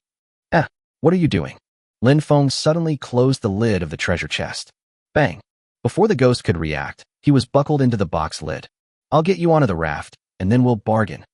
What are you doing? Lin Feng suddenly closed the lid of the treasure chest. Bang. Before the ghost could react, he was buckled into the box lid. I'll get you onto the raft, and then we'll bargain.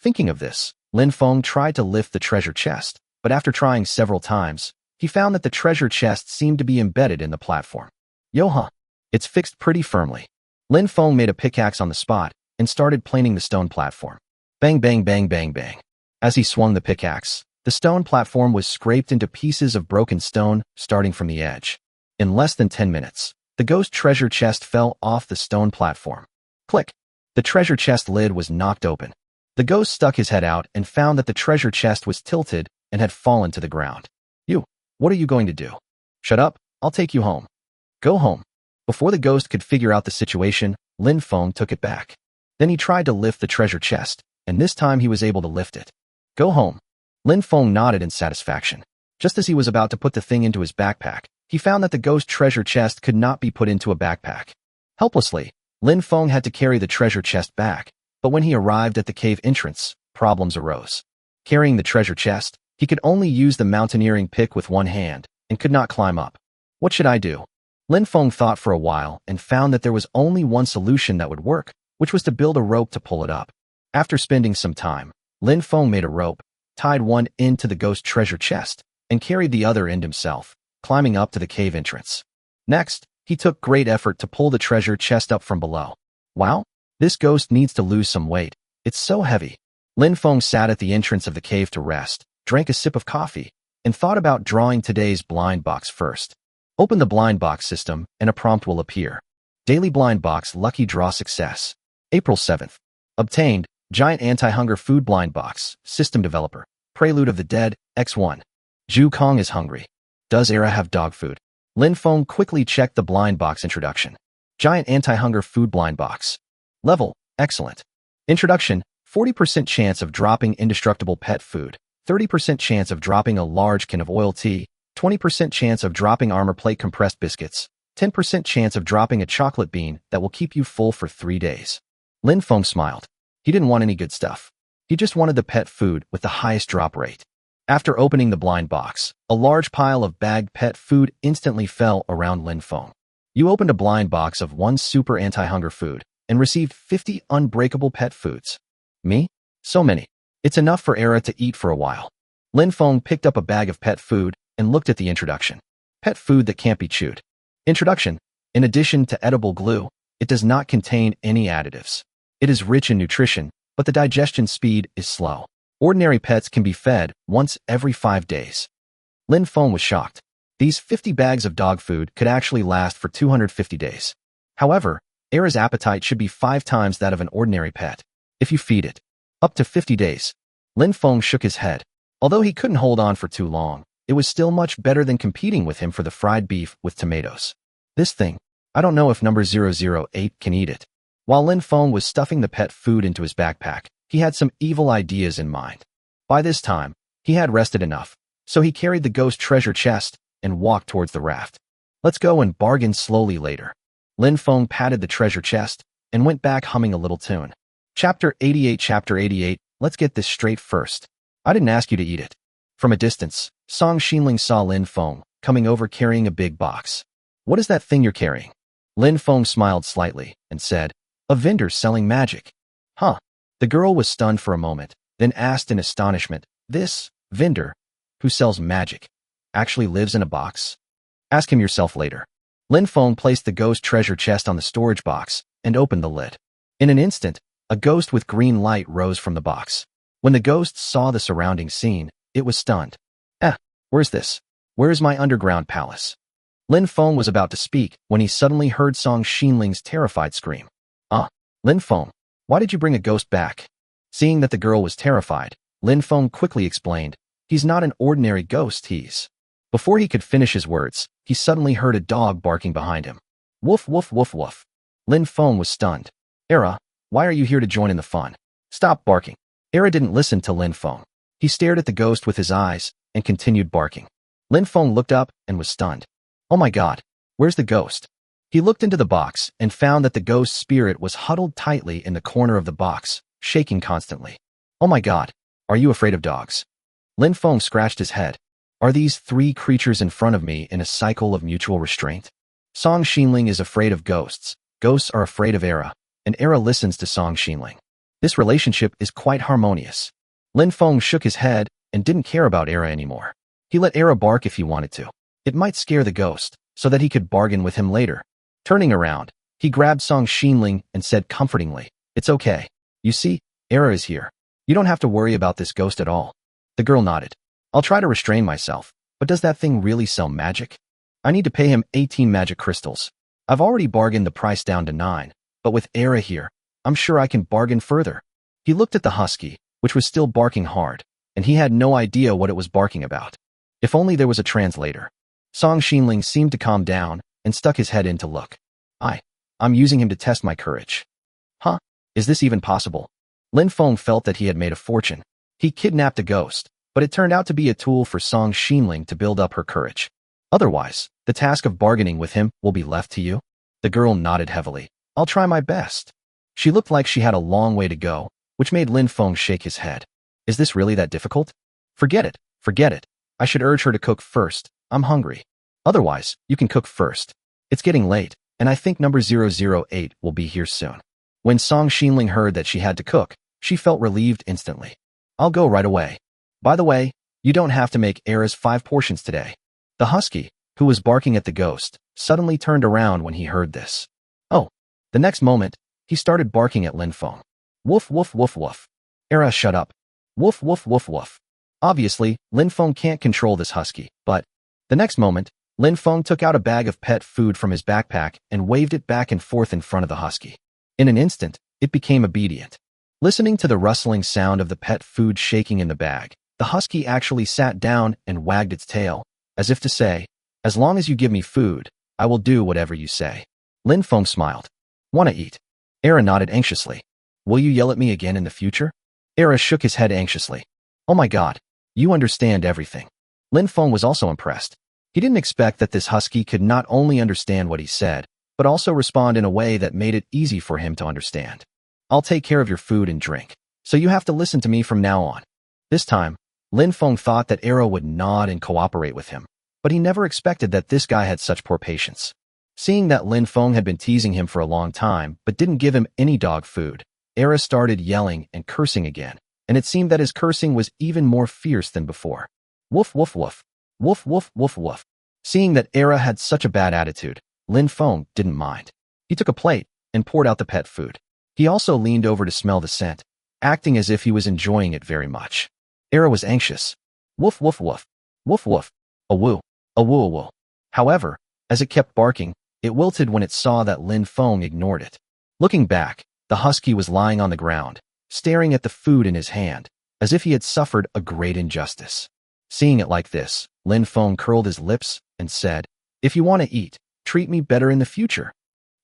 Thinking of this, Lin Feng tried to lift the treasure chest, but after trying several times, he found that the treasure chest seemed to be embedded in the platform. Yo-huh. It's fixed pretty firmly. Lin Feng made a pickaxe on the spot and started planing the stone platform. Bang, bang, bang, bang, bang. As he swung the pickaxe, the stone platform was scraped into pieces of broken stone, starting from the edge. In less than 10 minutes, the ghost treasure chest fell off the stone platform. Click. The treasure chest lid was knocked open. The ghost stuck his head out and found that the treasure chest was tilted and had fallen to the ground. You, what are you going to do? Shut up, I'll take you home. Go home. Before the ghost could figure out the situation, Lin Feng took it back. Then he tried to lift the treasure chest, and this time he was able to lift it. Go home. Lin Feng nodded in satisfaction. Just as he was about to put the thing into his backpack, he found that the ghost treasure chest could not be put into a backpack. Helplessly, Lin Feng had to carry the treasure chest back, but when he arrived at the cave entrance, problems arose. Carrying the treasure chest, he could only use the mountaineering pick with one hand, and could not climb up. What should I do? Lin Feng thought for a while and found that there was only one solution that would work, which was to build a rope to pull it up. After spending some time, Lin Feng made a rope, tied one end to the ghost treasure chest, and carried the other end himself, climbing up to the cave entrance. Next, he took great effort to pull the treasure chest up from below. Wow, this ghost needs to lose some weight. It's so heavy. Lin Feng sat at the entrance of the cave to rest, drank a sip of coffee, and thought about drawing today's blind box first. Open the blind box system, and a prompt will appear. Daily blind box lucky draw success. April 7th. Obtained, giant anti-hunger food blind box, system developer. Prelude of the Dead, X1. Zhu Kong is hungry. Does Era have dog food? Lin Feng quickly checked the blind box introduction. Giant anti-hunger food blind box. Level, excellent. Introduction, 40% chance of dropping indestructible pet food, 30% chance of dropping a large can of oil tea, 20% chance of dropping armor plate compressed biscuits, 10% chance of dropping a chocolate bean that will keep you full for 3 days. Lin Feng smiled. He didn't want any good stuff. He just wanted the pet food with the highest drop rate. After opening the blind box, a large pile of bagged pet food instantly fell around Lin Feng. You opened a blind box of 1 super anti-hunger food and received 50 unbreakable pet foods. Me? So many. It's enough for Era to eat for a while. Lin Feng picked up a bag of pet food and looked at the introduction. Pet food that can't be chewed. Introduction. In addition to edible glue, it does not contain any additives. It is rich in nutrition, but the digestion speed is slow. Ordinary pets can be fed once every 5 days. Lin Feng was shocked. These 50 bags of dog food could actually last for 250 days. However, Era's appetite should be 5 times that of an ordinary pet. If you feed it up to 50 days. Lin Feng shook his head. Although he couldn't hold on for too long, it was still much better than competing with him for the fried beef with tomatoes. This thing, I don't know if number 008 can eat it. While Lin Feng was stuffing the pet food into his backpack, he had some evil ideas in mind. By this time, he had rested enough, so he carried the ghost treasure chest and walked towards the raft. Let's go and bargain slowly later. Lin Feng patted the treasure chest and went back humming a little tune. Chapter 88. Let's get this straight first. I didn't ask you to eat it. From a distance, Song Xinling saw Lin Feng coming over carrying a big box. What is that thing you're carrying? Lin Feng smiled slightly and said, A vendor selling magic. Huh. The girl was stunned for a moment, then asked in astonishment, this vendor, who sells magic, actually lives in a box? Ask him yourself later. Lin Feng placed the ghost treasure chest on the storage box and opened the lid. In an instant, a ghost with green light rose from the box. When the ghost saw the surrounding scene, it was stunned. Where's this? Where is my underground palace? Lin Feng was about to speak when he suddenly heard Song Xinling's terrified scream. Lin Feng, why did you bring a ghost back? Seeing that the girl was terrified, Lin Feng quickly explained, he's not an ordinary ghost, he's... Before he could finish his words, he suddenly heard a dog barking behind him. Woof, woof, woof, woof. Lin Feng was stunned. Era, why are you here to join in the fun? Stop barking. Era didn't listen to Lin Feng. He stared at the ghost with his eyes and continued barking. Lin Feng looked up and was stunned. Oh my god, where's the ghost? He looked into the box and found that the ghost spirit was huddled tightly in the corner of the box, shaking constantly. Oh my god, are you afraid of dogs? Lin Feng scratched his head. Are these three creatures in front of me in a cycle of mutual restraint? Song Xinling is afraid of ghosts. Ghosts are afraid of Era, and Era listens to Song Xinling. This relationship is quite harmonious. Lin Feng shook his head and didn't care about Era anymore. He let Era bark if he wanted to. It might scare the ghost, so that he could bargain with him later. Turning around, he grabbed Song Xinling and said comfortingly, it's okay. You see, Era is here. You don't have to worry about this ghost at all. The girl nodded. I'll try to restrain myself, but does that thing really sell magic? I need to pay him 18 magic crystals. I've already bargained the price down to 9, but with Era here, I'm sure I can bargain further. He looked at the husky, which was still barking hard, and he had no idea what it was barking about. If only there was a translator. Song Xinling seemed to calm down and stuck his head in to look. I'm using him to test my courage. Huh? Is this even possible? Lin Feng felt that he had made a fortune. He kidnapped a ghost, but it turned out to be a tool for Song Xinling to build up her courage. Otherwise, the task of bargaining with him will be left to you? The girl nodded heavily. I'll try my best. She looked like she had a long way to go, which made Lin Feng shake his head. Is this really that difficult? Forget it. I should urge her to cook first. I'm hungry. Otherwise, you can cook first. It's getting late, and I think number 008 will be here soon. When Song Xinling heard that she had to cook, she felt relieved instantly. I'll go right away. By the way, you don't have to make Era's 5 portions today. The husky, who was barking at the ghost, suddenly turned around when he heard this. Oh. The next moment, he started barking at Lin Feng. Woof, woof, woof, woof. Era, shut up. Woof, woof, woof, woof. Obviously, Lin Feng can't control this husky, but... The next moment, Lin Feng took out a bag of pet food from his backpack and waved it back and forth in front of the husky. In an instant, it became obedient. Listening to the rustling sound of the pet food shaking in the bag, the husky actually sat down and wagged its tail, as if to say, as long as you give me food, I will do whatever you say. Lin Feng smiled. Wanna eat? Era nodded anxiously. Will you yell at me again in the future? Era shook his head anxiously. Oh my god, you understand everything. Lin Feng was also impressed. He didn't expect that this husky could not only understand what he said, but also respond in a way that made it easy for him to understand. I'll take care of your food and drink, so you have to listen to me from now on. This time, Lin Feng thought that Era would nod and cooperate with him, but he never expected that this guy had such poor patience. Seeing that Lin Feng had been teasing him for a long time but didn't give him any dog food, Era started yelling and cursing again, and it seemed that his cursing was even more fierce than before. Woof, woof, woof. Woof, woof, woof, woof. Seeing that Era had such a bad attitude, Lin Feng didn't mind. He took a plate and poured out the pet food. He also leaned over to smell the scent, acting as if he was enjoying it very much. Era was anxious. Woof, woof, woof. Woof, woof. A woo. A woo, a woo. However, as it kept barking, it wilted when it saw that Lin Feng ignored it. Looking back, the husky was lying on the ground, staring at the food in his hand, as if he had suffered a great injustice. Seeing it like this, Lin Feng curled his lips and said, if you want to eat, treat me better in the future.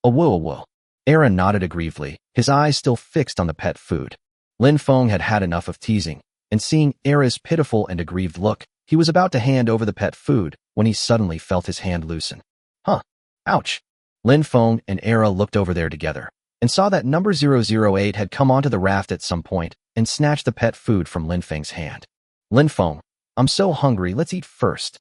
A woo, a woo. Era nodded aggrievedly, his eyes still fixed on the pet food. Lin Feng had had enough of teasing, and seeing Era's pitiful and aggrieved look, he was about to hand over the pet food when he suddenly felt his hand loosen. Huh. Ouch. Lin Feng and Era looked over there together, and saw that number 008 had come onto the raft at some point and snatched the pet food from Lin Feng's hand. Lin Feng, I'm so hungry, let's eat first.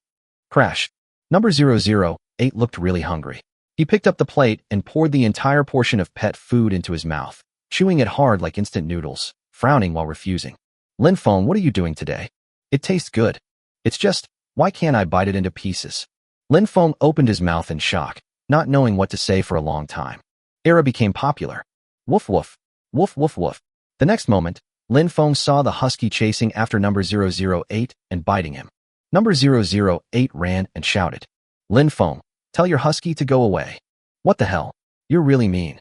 Crash. Number 008 looked really hungry. He picked up the plate and poured the entire portion of pet food into his mouth, chewing it hard like instant noodles, frowning while refusing. Lin Feng, what are you doing today? It tastes good. It's just, why can't I bite it into pieces? Lin Feng opened his mouth in shock, not knowing what to say for a long time. Era became popular. Woof woof, woof woof woof. The next moment, Lin Feng saw the husky chasing after number 008 and biting him. Number 008 ran and shouted, Lin Feng, tell your husky to go away. What the hell? You're really mean.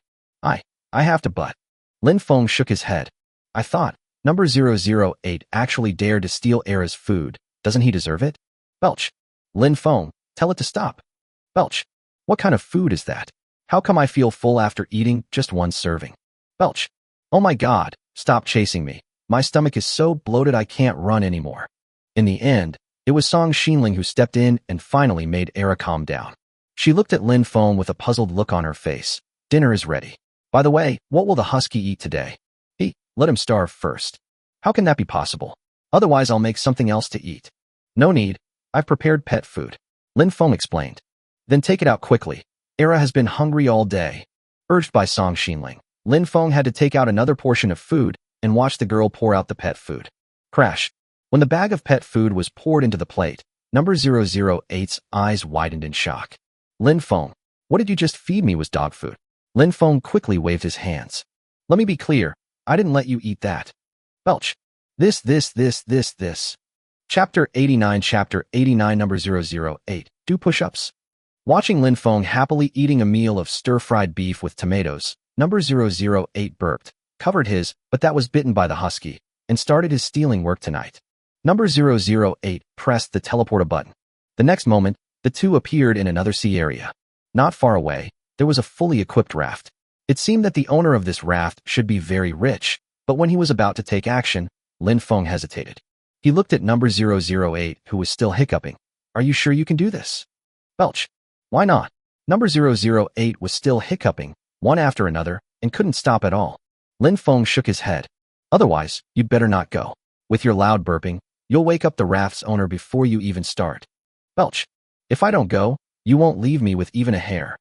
I have to butt. Lin Feng shook his head. I thought, number 008 actually dared to steal Era's food. Doesn't he deserve it? Belch. Lin Feng, tell it to stop. Belch. What kind of food is that? How come I feel full after eating just one serving? Belch. Oh my god, stop chasing me. My stomach is so bloated I can't run anymore. In the end, it was Song Xinling who stepped in and finally made Era calm down. She looked at Lin Feng with a puzzled look on her face. Dinner is ready. By the way, what will the husky eat today? Let him starve first. How can that be possible? Otherwise I'll make something else to eat. No need. I've prepared pet food. Lin Feng explained. Then take it out quickly. Era has been hungry all day. Urged by Song Xinling, Lin Feng had to take out another portion of food and watch the girl pour out the pet food. Crash. When the bag of pet food was poured into the plate, number 008's eyes widened in shock. Lin Feng, what did you just feed me was dog food? Lin Feng quickly waved his hands. Let me be clear. I didn't let you eat that. Belch. This. Chapter 89 number 008. Do push-ups. Watching Lin Feng happily eating a meal of stir-fried beef with tomatoes, number 008 burped, covered his, but that was bitten by the husky, and started his stealing work tonight. Number 008 pressed the teleporter button. The next moment, the two appeared in another sea area. Not far away, there was a fully equipped raft. It seemed that the owner of this raft should be very rich, but when he was about to take action, Lin Feng hesitated. He looked at number 008, who was still hiccuping. Are you sure you can do this? Belch. Why not? Number 008 was still hiccuping, one after another, and couldn't stop at all. Lin Feng shook his head. Otherwise, you'd better not go. With your loud burping, you'll wake up the raft's owner before you even start. Belch. If I don't go, you won't leave me with even a hair.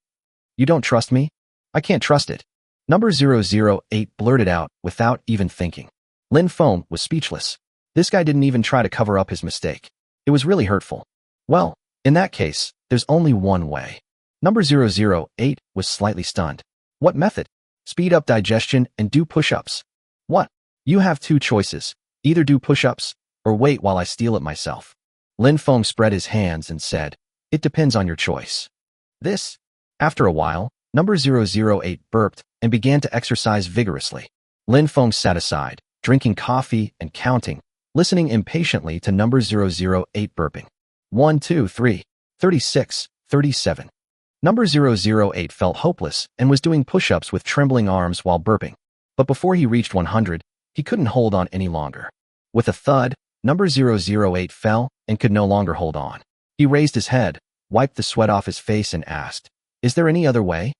You don't trust me? I can't trust it. Number 008 blurted out without even thinking. Lin Feng was speechless. This guy didn't even try to cover up his mistake. It was really hurtful. Well, in that case, there's only one way. Number 008 was slightly stunned. What method? Speed up digestion and do push-ups. What? You have two choices. Either do push-ups or wait while I steal it myself. Lin Feng spread his hands and said, it depends on your choice. This? After a while, number 008 burped and began to exercise vigorously. Lin Feng sat aside, drinking coffee and counting, listening impatiently to number 008 burping. 1, 2, 3, 36, 37. Number 008 felt hopeless and was doing push-ups with trembling arms while burping. But before he reached 100, he couldn't hold on any longer. With a thud, number 008 fell and could no longer hold on. He raised his head, wiped the sweat off his face and asked, is there any other way?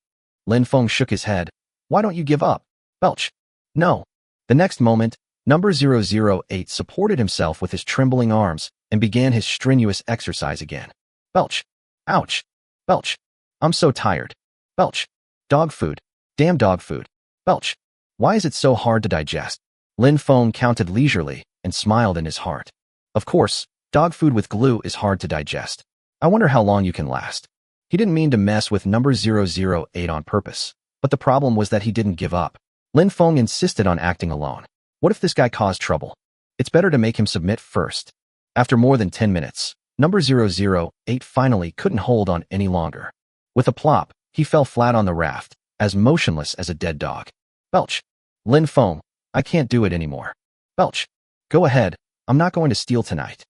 Lin Feng shook his head. Why don't you give up? Belch. No. The next moment, number 008 supported himself with his trembling arms and began his strenuous exercise again. Belch. Ouch. Belch. I'm so tired. Belch. Dog food. Damn dog food. Belch. Why is it so hard to digest? Lin Feng counted leisurely and smiled in his heart. Of course, dog food with glue is hard to digest. I wonder how long you can last. He didn't mean to mess with number 008 on purpose, but the problem was that he didn't give up. Lin Feng insisted on acting alone. What if this guy caused trouble? It's better to make him submit first. After more than 10 minutes, number 008 finally couldn't hold on any longer. With a plop, he fell flat on the raft, as motionless as a dead dog. Belch. Lin Feng, I can't do it anymore. Belch. Go ahead, I'm not going to steal tonight.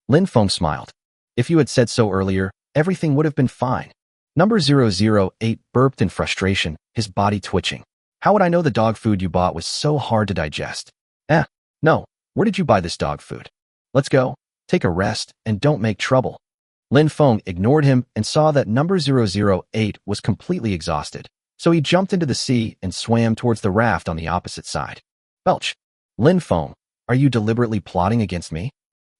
Lin Feng smiled. If you had said so earlier, everything would have been fine. Number 008 burped in frustration, his body twitching. How would I know the dog food you bought was so hard to digest? No. Where did you buy this dog food? Let's go. Take a rest and don't make trouble. Lin Feng ignored him and saw that number 008 was completely exhausted, so he jumped into the sea and swam towards the raft on the opposite side. Belch. Lin Feng, are you deliberately plotting against me?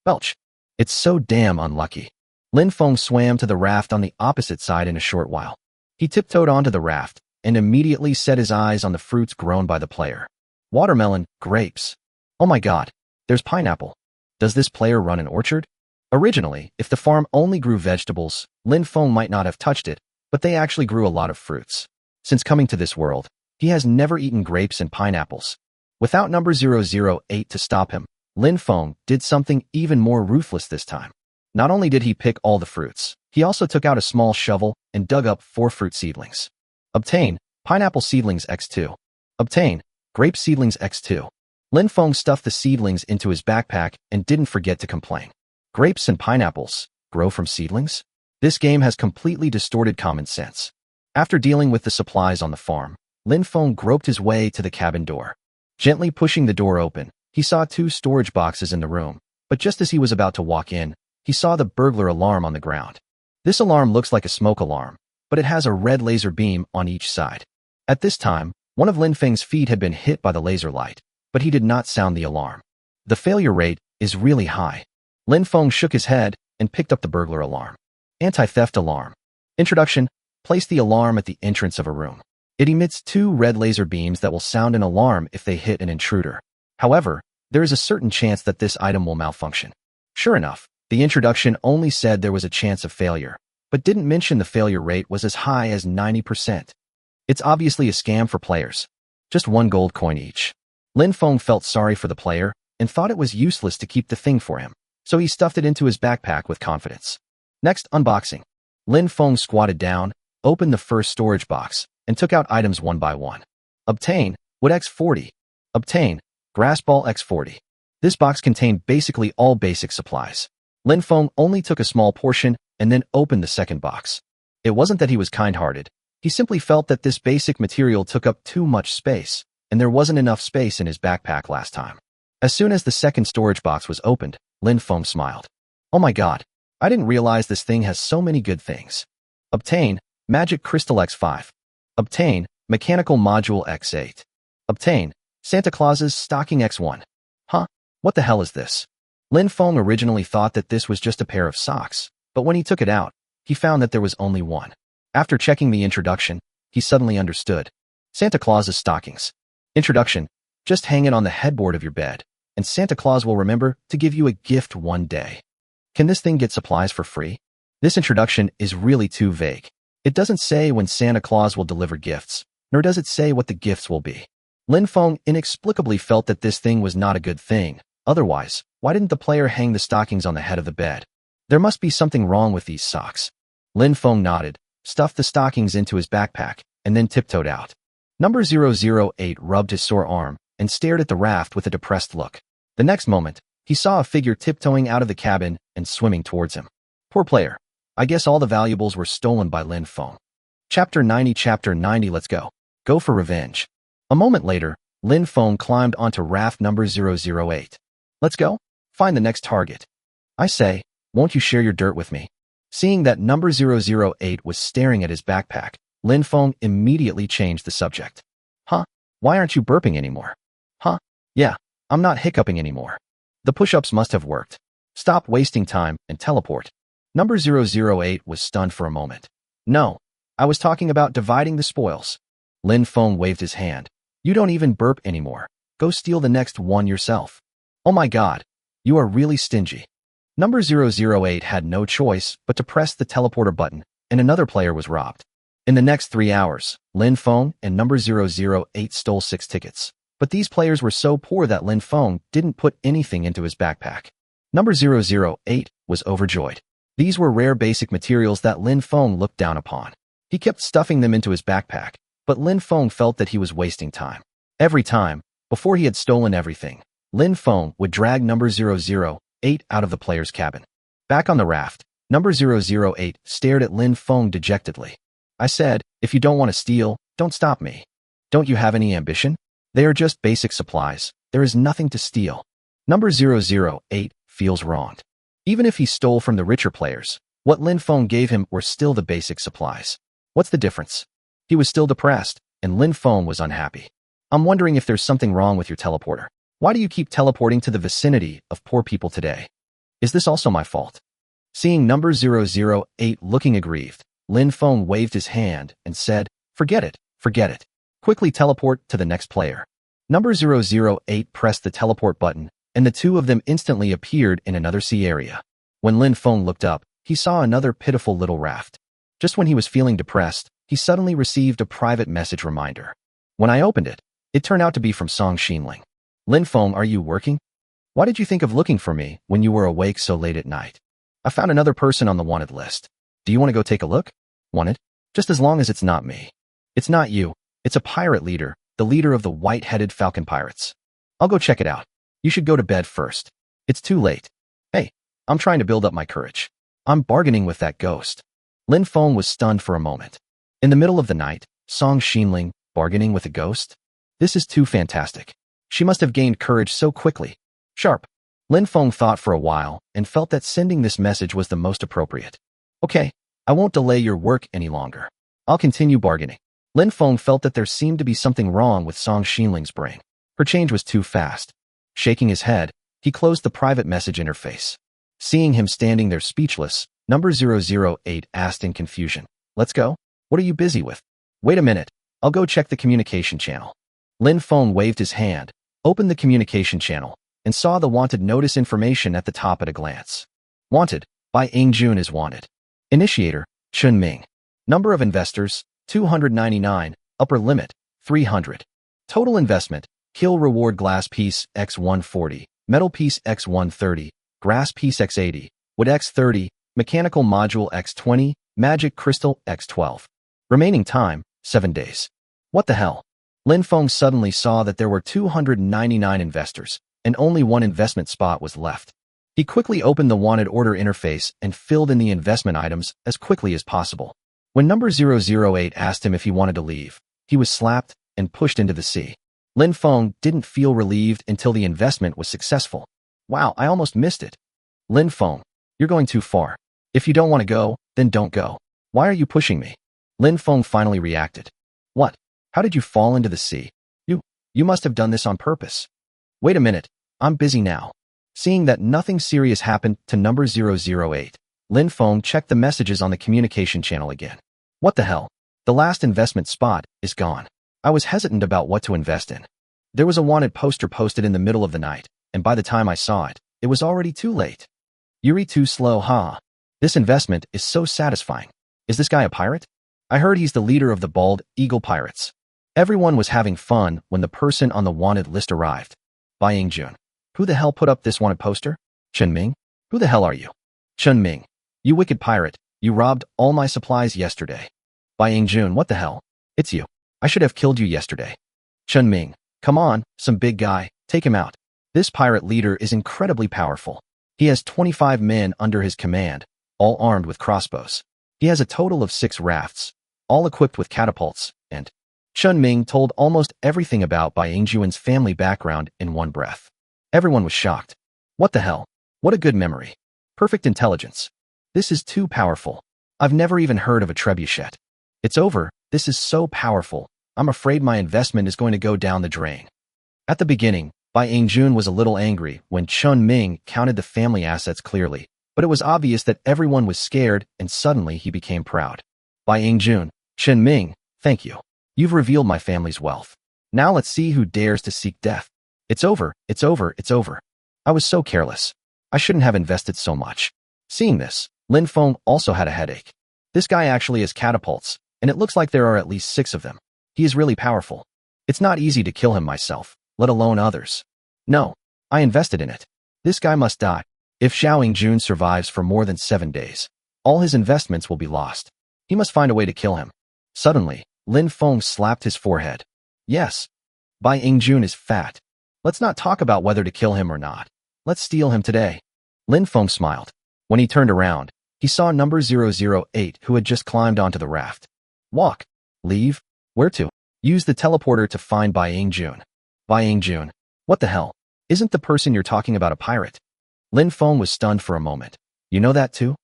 Belch. It's so damn unlucky. Lin Feng swam to the raft on the opposite side in a short while. He tiptoed onto the raft and immediately set his eyes on the fruits grown by the player. Watermelon, grapes. Oh my god, there's pineapple. Does this player run an orchard? Originally, if the farm only grew vegetables, Lin Feng might not have touched it, but they actually grew a lot of fruits. Since coming to this world, he has never eaten grapes and pineapples. Without number 008 to stop him, Lin Feng did something even more ruthless this time. Not only did he pick all the fruits, he also took out a small shovel and dug up 4 fruit seedlings. Obtain, pineapple seedlings x2. Obtain, grape seedlings x2. Lin Feng stuffed the seedlings into his backpack and didn't forget to complain. Grapes and pineapples grow from seedlings? This game has completely distorted common sense. After dealing with the supplies on the farm, Lin Feng groped his way to the cabin door. Gently pushing the door open, he saw 2 storage boxes in the room, but just as he was about to walk in, he saw the burglar alarm on the ground. This alarm looks like a smoke alarm, but it has a red laser beam on each side. At this time, one of Lin Feng's feet had been hit by the laser light, but he did not sound the alarm. The failure rate is really high. Lin Feng shook his head and picked up the burglar alarm. Anti-theft alarm. Introduction. Place the alarm at the entrance of a room. It emits 2 red laser beams that will sound an alarm if they hit an intruder. However, there is a certain chance that this item will malfunction. Sure enough, the introduction only said there was a chance of failure, but didn't mention the failure rate was as high as 90%. It's obviously a scam for players. Just 1 gold coin each. Lin Feng felt sorry for the player and thought it was useless to keep the thing for him, so he stuffed it into his backpack with confidence. Next, unboxing. Lin Feng squatted down, opened the first storage box, and took out items one by one. Obtain, wood x40. Obtain, grass ball x40. This box contained basically all basic supplies. Lin Feng only took a small portion and then opened the second box. It wasn't that he was kind-hearted. He simply felt that this basic material took up too much space, and there wasn't enough space in his backpack last time. As soon as the second storage box was opened, Lin Feng smiled. Oh my god, I didn't realize this thing has so many good things. Obtain, magic crystal x5. Obtain, mechanical module x8. Obtain, Santa Claus's stocking x1. Huh? What the hell is this? Lin Feng originally thought that this was just a pair of socks, but when he took it out, he found that there was only one. After checking the introduction, he suddenly understood. Santa Claus's stockings. Introduction, just hang it on the headboard of your bed, and Santa Claus will remember to give you a gift one day. Can this thing get supplies for free? This introduction is really too vague. It doesn't say when Santa Claus will deliver gifts, nor does it say what the gifts will be. Lin Feng inexplicably felt that this thing was not a good thing. Otherwise, why didn't the player hang the stockings on the head of the bed? There must be something wrong with these socks. Lin Feng nodded, stuffed the stockings into his backpack, and then tiptoed out. Number 008 rubbed his sore arm and stared at the raft with a depressed look. The next moment, he saw a figure tiptoeing out of the cabin and swimming towards him. Poor player. I guess all the valuables were stolen by Lin Feng. Chapter 90. Let's go. Go for revenge. A moment later, Lin Feng climbed onto raft number 008. Let's go. Find the next target. I say, won't you share your dirt with me? Seeing that number 008 was staring at his backpack, Lin Feng immediately changed the subject. Huh? Why aren't you burping anymore? Huh? Yeah, I'm not hiccuping anymore. The push-ups must have worked. Stop wasting time and teleport. Number 008 was stunned for a moment. No, I was talking about dividing the spoils. Lin Feng waved his hand. You don't even burp anymore. Go steal the next one yourself. Oh my god, you are really stingy. Number 008 had no choice but to press the teleporter button, and another player was robbed. In the next 3 hours, Lin Feng and number 008 stole 6 tickets. But these players were so poor that Lin Feng didn't put anything into his backpack. Number 008 was overjoyed. These were rare basic materials that Lin Feng looked down upon. He kept stuffing them into his backpack, but Lin Feng felt that he was wasting time. Every time, before he had stolen everything, Lin Feng would drag number 008 out of the player's cabin. Back on the raft, number 008 stared at Lin Feng dejectedly. I said, if you don't want to steal, don't stop me. Don't you have any ambition? They are just basic supplies. There is nothing to steal. Number 008 feels wronged. Even if he stole from the richer players, what Lin Feng gave him were still the basic supplies. What's the difference? He was still depressed, and Lin Feng was unhappy. I'm wondering if there's something wrong with your teleporter. Why do you keep teleporting to the vicinity of poor people today? Is this also my fault? Seeing number 008 looking aggrieved, Lin Feng waved his hand and said, "Forget it, forget it. Quickly teleport to the next player." Number 008 pressed the teleport button, and the two of them instantly appeared in another sea area. When Lin Feng looked up, he saw another pitiful little raft. Just when he was feeling depressed, he suddenly received a private message reminder. When I opened it, it turned out to be from Song Xinling. "Lin Feng, are you working? Why did you think of looking for me when you were awake so late at night? I found another person on the wanted list. Do you want to go take a look? Wanted? Just as long as it's not me. It's not you. It's a pirate leader, the leader of the white-headed falcon pirates. I'll go check it out. You should go to bed first. It's too late. Hey, I'm trying to build up my courage. I'm bargaining with that ghost." Lin Feng was stunned for a moment. In the middle of the night, Song Xinling, bargaining with a ghost? This is too fantastic. She must have gained courage so quickly. Sharp. Lin Feng thought for a while and felt that sending this message was the most appropriate. "Okay, I won't delay your work any longer. I'll continue bargaining." Lin Feng felt that there seemed to be something wrong with Song Xinling's brain. Her change was too fast. Shaking his head, he closed the private message interface. Seeing him standing there speechless, number 008 asked in confusion, "Let's go? What are you busy with?" "Wait a minute, I'll go check the communication channel." Lin Feng waved his hand, opened the communication channel, and saw the wanted notice information at the top at a glance. Wanted, by Jun is wanted. Initiator, Chun Ming. Number of investors, 299, upper limit, 300. Total investment, kill reward glass piece x 140, metal piece x 130, grass piece x 80, wood x 30, mechanical module x 20, magic crystal x 12. Remaining time, 7 days. What the hell? Lin Feng suddenly saw that there were 299 investors, and only one investment spot was left. He quickly opened the wanted order interface and filled in the investment items as quickly as possible. When number 008 asked him if he wanted to leave, he was slapped and pushed into the sea. Lin Feng didn't feel relieved until the investment was successful. "Wow, I almost missed it." "Lin Feng, you're going too far. If you don't want to go, then don't go. Why are you pushing me?" Lin Feng finally reacted. "What? How did you fall into the sea? You must have done this on purpose." "Wait a minute, I'm busy now." Seeing that nothing serious happened to number 008, Lin Feng checked the messages on the communication channel again. What the hell? The last investment spot is gone. I was hesitant about what to invest in. There was a wanted poster posted in the middle of the night, and by the time I saw it, it was already too late. Yuri too slow, huh? This investment is so satisfying. Is this guy a pirate? I heard he's the leader of the Bald Eagle Pirates. Everyone was having fun when the person on the wanted list arrived. Bai Jun. Who the hell put up this wanted poster? Chun Ming? Who the hell are you? Chun Ming. You wicked pirate. You robbed all my supplies yesterday. Bai Jun, what the hell? It's you. I should have killed you yesterday. Chun Ming. Come on, some big guy. Take him out. This pirate leader is incredibly powerful. He has 25 men under his command, all armed with crossbows. He has a total of 6 rafts, all equipped with catapults, and Chun Ming told almost everything about Bai Jun's family background in one breath. Everyone was shocked. What the hell? What a good memory. Perfect intelligence. This is too powerful. I've never even heard of a trebuchet. It's over. This is so powerful. I'm afraid my investment is going to go down the drain. At the beginning, Bai Jun was a little angry when Chun Ming counted the family assets clearly, but it was obvious that everyone was scared and suddenly he became proud. Bai Jun, Chun Ming, thank you. You've revealed my family's wealth. Now let's see who dares to seek death. It's over, it's over, it's over. I was so careless. I shouldn't have invested so much. Seeing this, Lin Feng also had a headache. This guy actually has catapults, and it looks like there are at least 6 of them. He is really powerful. It's not easy to kill him myself, let alone others. No, I invested in it. This guy must die. If Xiao Jun survives for more than 7 days, all his investments will be lost. He must find a way to kill him. Suddenly, Lin Feng slapped his forehead. Yes, Bai Jun is fat. Let's not talk about whether to kill him or not. Let's steal him today. Lin Feng smiled. When he turned around, he saw number 008 who had just climbed onto the raft. Walk. Leave. Where to? Use the teleporter to find Bai Jun. Bai Jun. What the hell? Isn't the person you're talking about a pirate? Lin Feng was stunned for a moment. You know that too?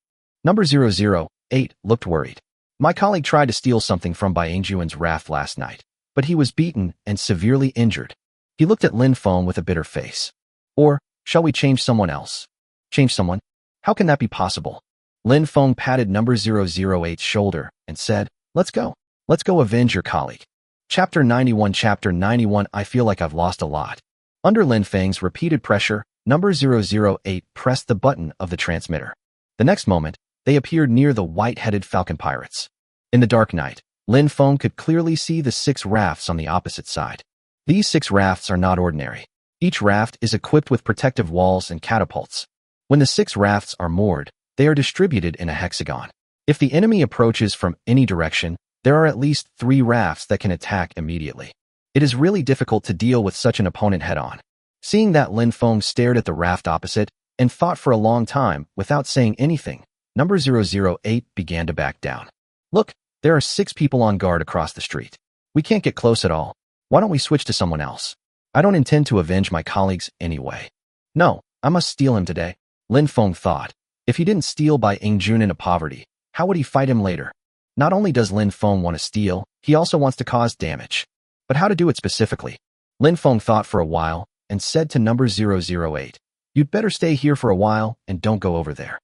Number 008 looked worried. My colleague tried to steal something from Bai Jun's raft last night, but he was beaten and severely injured. He looked at Lin Feng with a bitter face. Or, shall we change someone else? Change someone? How can that be possible? Lin Feng patted number 008's shoulder and said, "Let's go. Let's go avenge your colleague." Chapter 91 Chapter 91 I feel like I've lost a lot. Under Lin Feng's repeated pressure, number 008 pressed the button of the transmitter. The next moment, they appeared near the white-headed falcon pirates. In the dark night, Lin Feng could clearly see the 6 rafts on the opposite side. These 6 rafts are not ordinary. Each raft is equipped with protective walls and catapults. When the 6 rafts are moored, they are distributed in a hexagon. If the enemy approaches from any direction, there are at least 3 rafts that can attack immediately. It is really difficult to deal with such an opponent head-on. Seeing that, Lin Feng stared at the raft opposite and thought for a long time without saying anything. Number 008 began to back down. "Look, there are 6 people on guard across the street. We can't get close at all. Why don't we switch to someone else? I don't intend to avenge my colleagues anyway. No, I must steal him today," Lin Feng thought. If he didn't steal by Ingjun into poverty, how would he fight him later? Not only does Lin Feng want to steal, he also wants to cause damage. But how to do it specifically? Lin Feng thought for a while and said to number 008, "You'd better stay here for a while and don't go over there."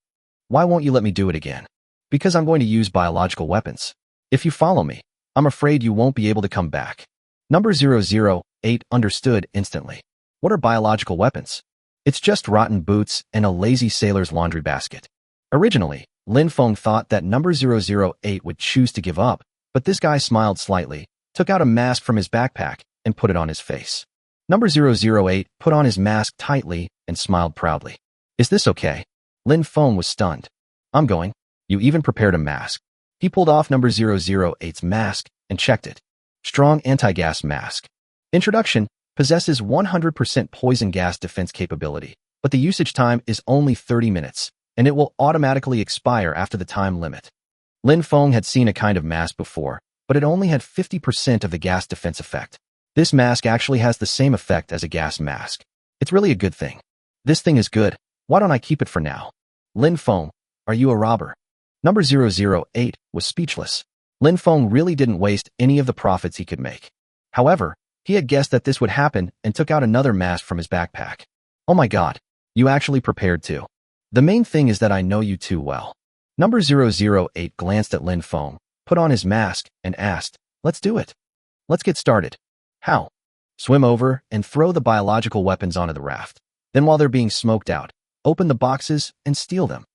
"Why won't you let me do it again?" "Because I'm going to use biological weapons. If you follow me, I'm afraid you won't be able to come back." Number 008 understood instantly. What are biological weapons? It's just rotten boots and a lazy sailor's laundry basket. Originally, Lin Feng thought that number 008 would choose to give up, but this guy smiled slightly, took out a mask from his backpack, and put it on his face. Number 008 put on his mask tightly and smiled proudly. "Is this okay?" Lin Feng was stunned. "I'm going." "You even prepared a mask." He pulled off number 008's mask and checked it. Strong anti-gas mask. Introduction: possesses 100% poison gas defense capability, but the usage time is only 30 minutes, and it will automatically expire after the time limit. Lin Feng had seen a kind of mask before, but it only had 50% of the gas defense effect. This mask actually has the same effect as a gas mask. It's really a good thing. "This thing is good. Why don't I keep it for now?" "Lin Feng, are you a robber?" Number 008 was speechless. Lin Feng really didn't waste any of the profits he could make. However, he had guessed that this would happen and took out another mask from his backpack. "Oh my god, you actually prepared too. The main thing is that I know you too well." Number 008 glanced at Lin Feng, put on his mask, and asked, "Let's do it. Let's get started." "How?" "Swim over and throw the biological weapons onto the raft. Then while they're being smoked out, open the boxes and steal them."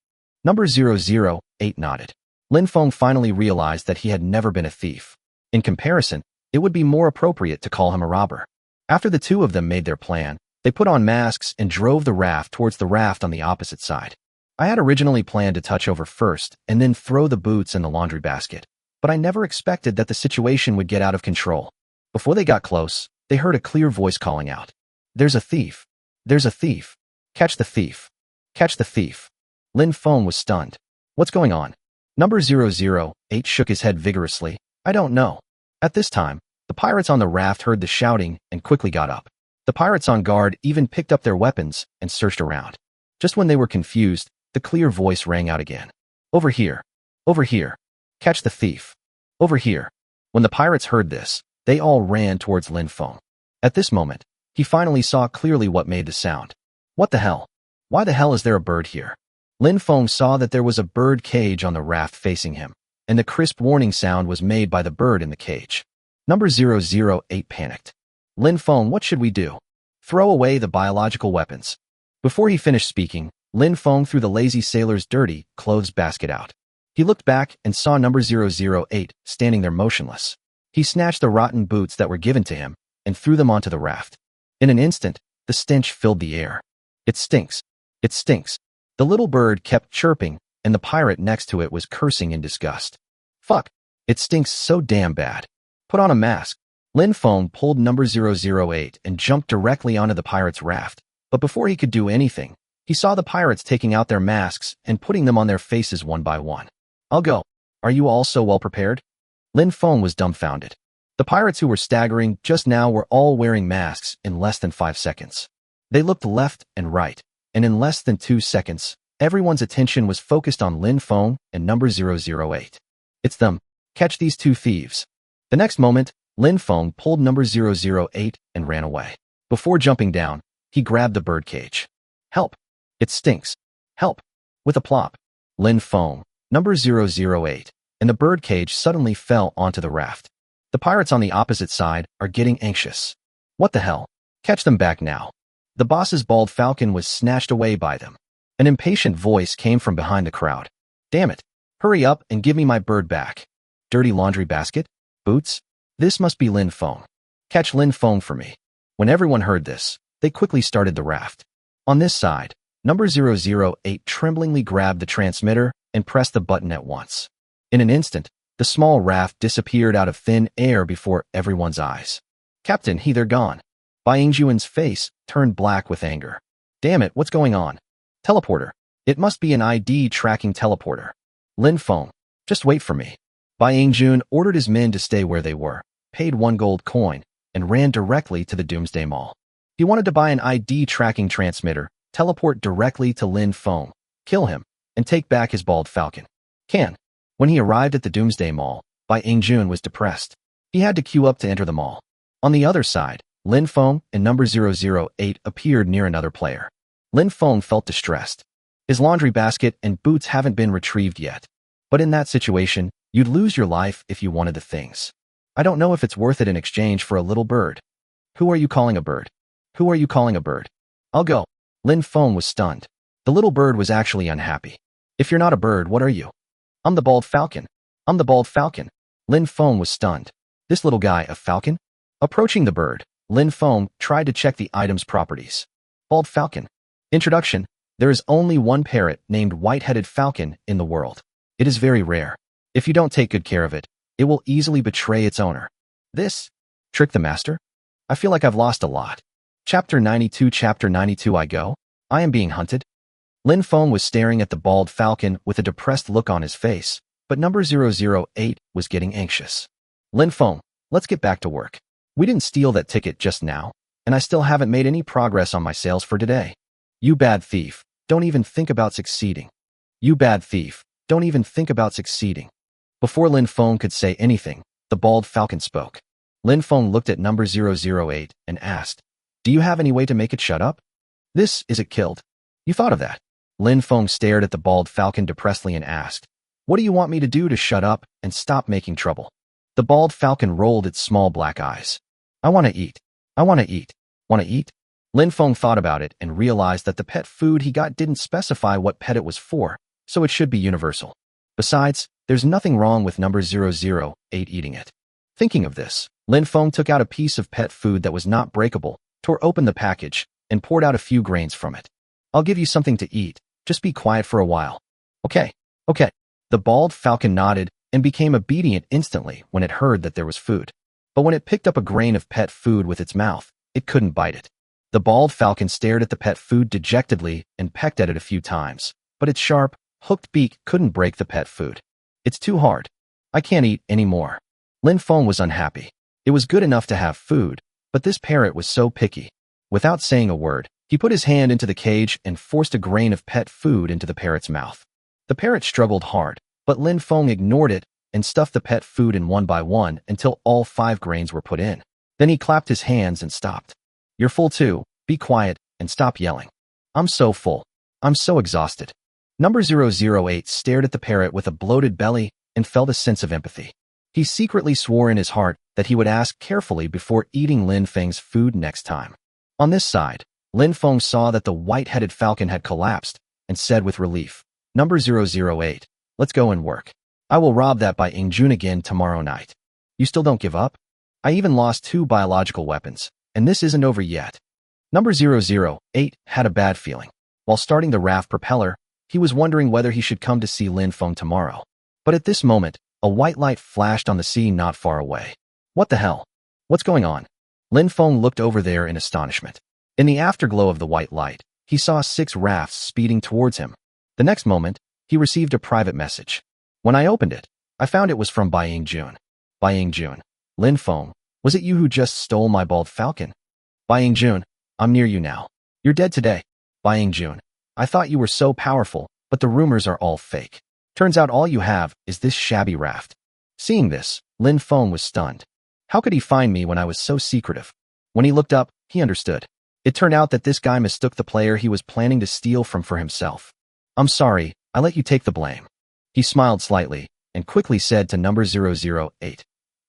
Number 008 nodded. Lin Feng finally realized that he had never been a thief. In comparison, it would be more appropriate to call him a robber. After the two of them made their plan, they put on masks and drove the raft towards the raft on the opposite side. I had originally planned to touch over first and then throw the boots in the laundry basket, but I never expected that the situation would get out of control. Before they got close, they heard a clear voice calling out, "There's a thief! There's a thief! Catch the thief! Catch the thief!" Lin Feng was stunned. "What's going on?" Number 008 shook his head vigorously. "I don't know." At this time, the pirates on the raft heard the shouting and quickly got up. The pirates on guard even picked up their weapons and searched around. Just when they were confused, the clear voice rang out again. "Over here! Over here! Catch the thief! Over here!" When the pirates heard this, they all ran towards Lin Feng. At this moment, he finally saw clearly what made the sound. "What the hell? Why the hell is there a bird here?" Lin Feng saw that there was a bird cage on the raft facing him, and the crisp warning sound was made by the bird in the cage. Number 008 panicked. "Lin Feng, what should we do?" "Throw away the biological weapons." Before he finished speaking, Lin Feng threw the lazy sailor's dirty clothes basket out. He looked back and saw number 008 standing there motionless. He snatched the rotten boots that were given to him and threw them onto the raft. In an instant, the stench filled the air. "It stinks. It stinks." The little bird kept chirping, and the pirate next to it was cursing in disgust. "Fuck, it stinks so damn bad. Put on a mask." Lin Feng pulled number 008 and jumped directly onto the pirate's raft, but before he could do anything, he saw the pirates taking out their masks and putting them on their faces one by one. "I'll go. Are you all so well prepared?" Lin Feng was dumbfounded. The pirates who were staggering just now were all wearing masks in less than 5 seconds. They looked left and right, and in less than 2 seconds, everyone's attention was focused on Lin Feng and number 008. "It's them. Catch these 2 thieves." The next moment, Lin Feng pulled number 008 and ran away. Before jumping down, he grabbed the bird cage. "Help! It stinks! Help!" With a plop, Lin Feng, number 008, and the birdcage suddenly fell onto the raft. The pirates on the opposite side are getting anxious. What the hell? Catch them back now. The boss's bald falcon was snatched away by them. An impatient voice came from behind the crowd. Damn it. Hurry up and give me my bird back. Dirty laundry basket? Boots? This must be Lin Feng. Catch Lin Feng for me. When everyone heard this, they quickly started the raft. On this side, number 008 tremblingly grabbed the transmitter and pressed the button at once. In an instant, the small raft disappeared out of thin air before everyone's eyes. Captain, they're gone. Bai Yingjuan's face turned black with anger. Damn it, what's going on? Teleporter. It must be an ID tracking teleporter. Lin Feng, just wait for me. Bai Yingjun ordered his men to stay where they were, paid 1 gold coin, and ran directly to the Doomsday Mall. He wanted to buy an ID tracking transmitter, teleport directly to Lin Feng, kill him, and take back his bald falcon. When he arrived at the Doomsday Mall, Bai Yingjun was depressed. He had to queue up to enter the mall. On the other side, Lin Feng and number 008 appeared near another player. Lin Feng felt distressed. His laundry basket and boots haven't been retrieved yet. But in that situation, you'd lose your life if you wanted the things. I don't know if it's worth it in exchange for a little bird. Who are you calling a bird? Who are you calling a bird? I'll go. Lin Feng was stunned. The little bird was actually unhappy. If you're not a bird, what are you? I'm the bald falcon. I'm the bald falcon. Lin Feng was stunned. This little guy, a falcon? Approaching the bird, Lin Feng tried to check the item's properties. Bald falcon. Introduction. There is only one parrot named white-headed falcon in the world. It is very rare. If you don't take good care of it, it will easily betray its owner. This? Trick the master? I feel like I've lost a lot. Chapter 92 I go. I am being hunted. Lin Feng was staring at the bald falcon with a depressed look on his face, but number 008 was getting anxious. Lin Feng, let's get back to work. We didn't steal that ticket just now, and I still haven't made any progress on my sales for today. You bad thief, don't even think about succeeding. You bad thief, don't even think about succeeding. Before Lin Feng could say anything, the bald falcon spoke. Lin Feng looked at number 008 and asked, do you have any way to make it shut up? Is it killed? You thought of that? Lin Feng stared at the bald falcon depressedly and asked, what do you want me to do to shut up and stop making trouble? The bald falcon rolled its small black eyes. I want to eat. I want to eat. Want to eat? Lin Feng thought about it and realized that the pet food he got didn't specify what pet it was for, so it should be universal. Besides, there's nothing wrong with number 008 eating it. Thinking of this, Lin Feng took out a piece of pet food that was not breakable, tore open the package, and poured out a few grains from it. I'll give you something to eat. Just be quiet for a while. Okay. The bald falcon nodded and became obedient instantly when it heard that there was food. But when it picked up a grain of pet food with its mouth, it couldn't bite it. The bald falcon stared at the pet food dejectedly and pecked at it a few times, but its sharp, hooked beak couldn't break the pet food. It's too hard. I can't eat anymore. Lin Feng was unhappy. It was good enough to have food, but this parrot was so picky. Without saying a word, he put his hand into the cage and forced a grain of pet food into the parrot's mouth. The parrot struggled hard, but Lin Feng ignored it and stuffed the pet food in one by one until all 5 grains were put in. Then he clapped his hands and stopped. You're full too. Be quiet and stop yelling. I'm so full. I'm so exhausted. Number 008 stared at the parrot with a bloated belly and felt a sense of empathy. He secretly swore in his heart that he would ask carefully before eating Lin Feng's food next time. On this side, Lin Feng saw that the white-headed falcon had collapsed and said with relief, Number 008, let's go and work. I will rob that Bai Yingjun again tomorrow night. You still don't give up? I even lost 2 biological weapons, and this isn't over yet. Number 008 had a bad feeling. While starting the raft propeller, he was wondering whether he should come to see Lin Feng tomorrow. But at this moment, a white light flashed on the sea not far away. What the hell? What's going on? Lin Feng looked over there in astonishment. In the afterglow of the white light, he saw 6 rafts speeding towards him. The next moment, he received a private message. When I opened it, I found it was from Bai Yingjun. Bai Yingjun. Lin Feng, was it you who just stole my bald falcon? Bai Yingjun, I'm near you now. You're dead today. Bai Yingjun, I thought you were so powerful, but the rumors are all fake. Turns out all you have is this shabby raft. Seeing this, Lin Feng was stunned. How could he find me when I was so secretive? When he looked up, he understood. It turned out that this guy mistook the player he was planning to steal from for himself. I'm sorry, I let you take the blame. He smiled slightly and quickly said to number 008,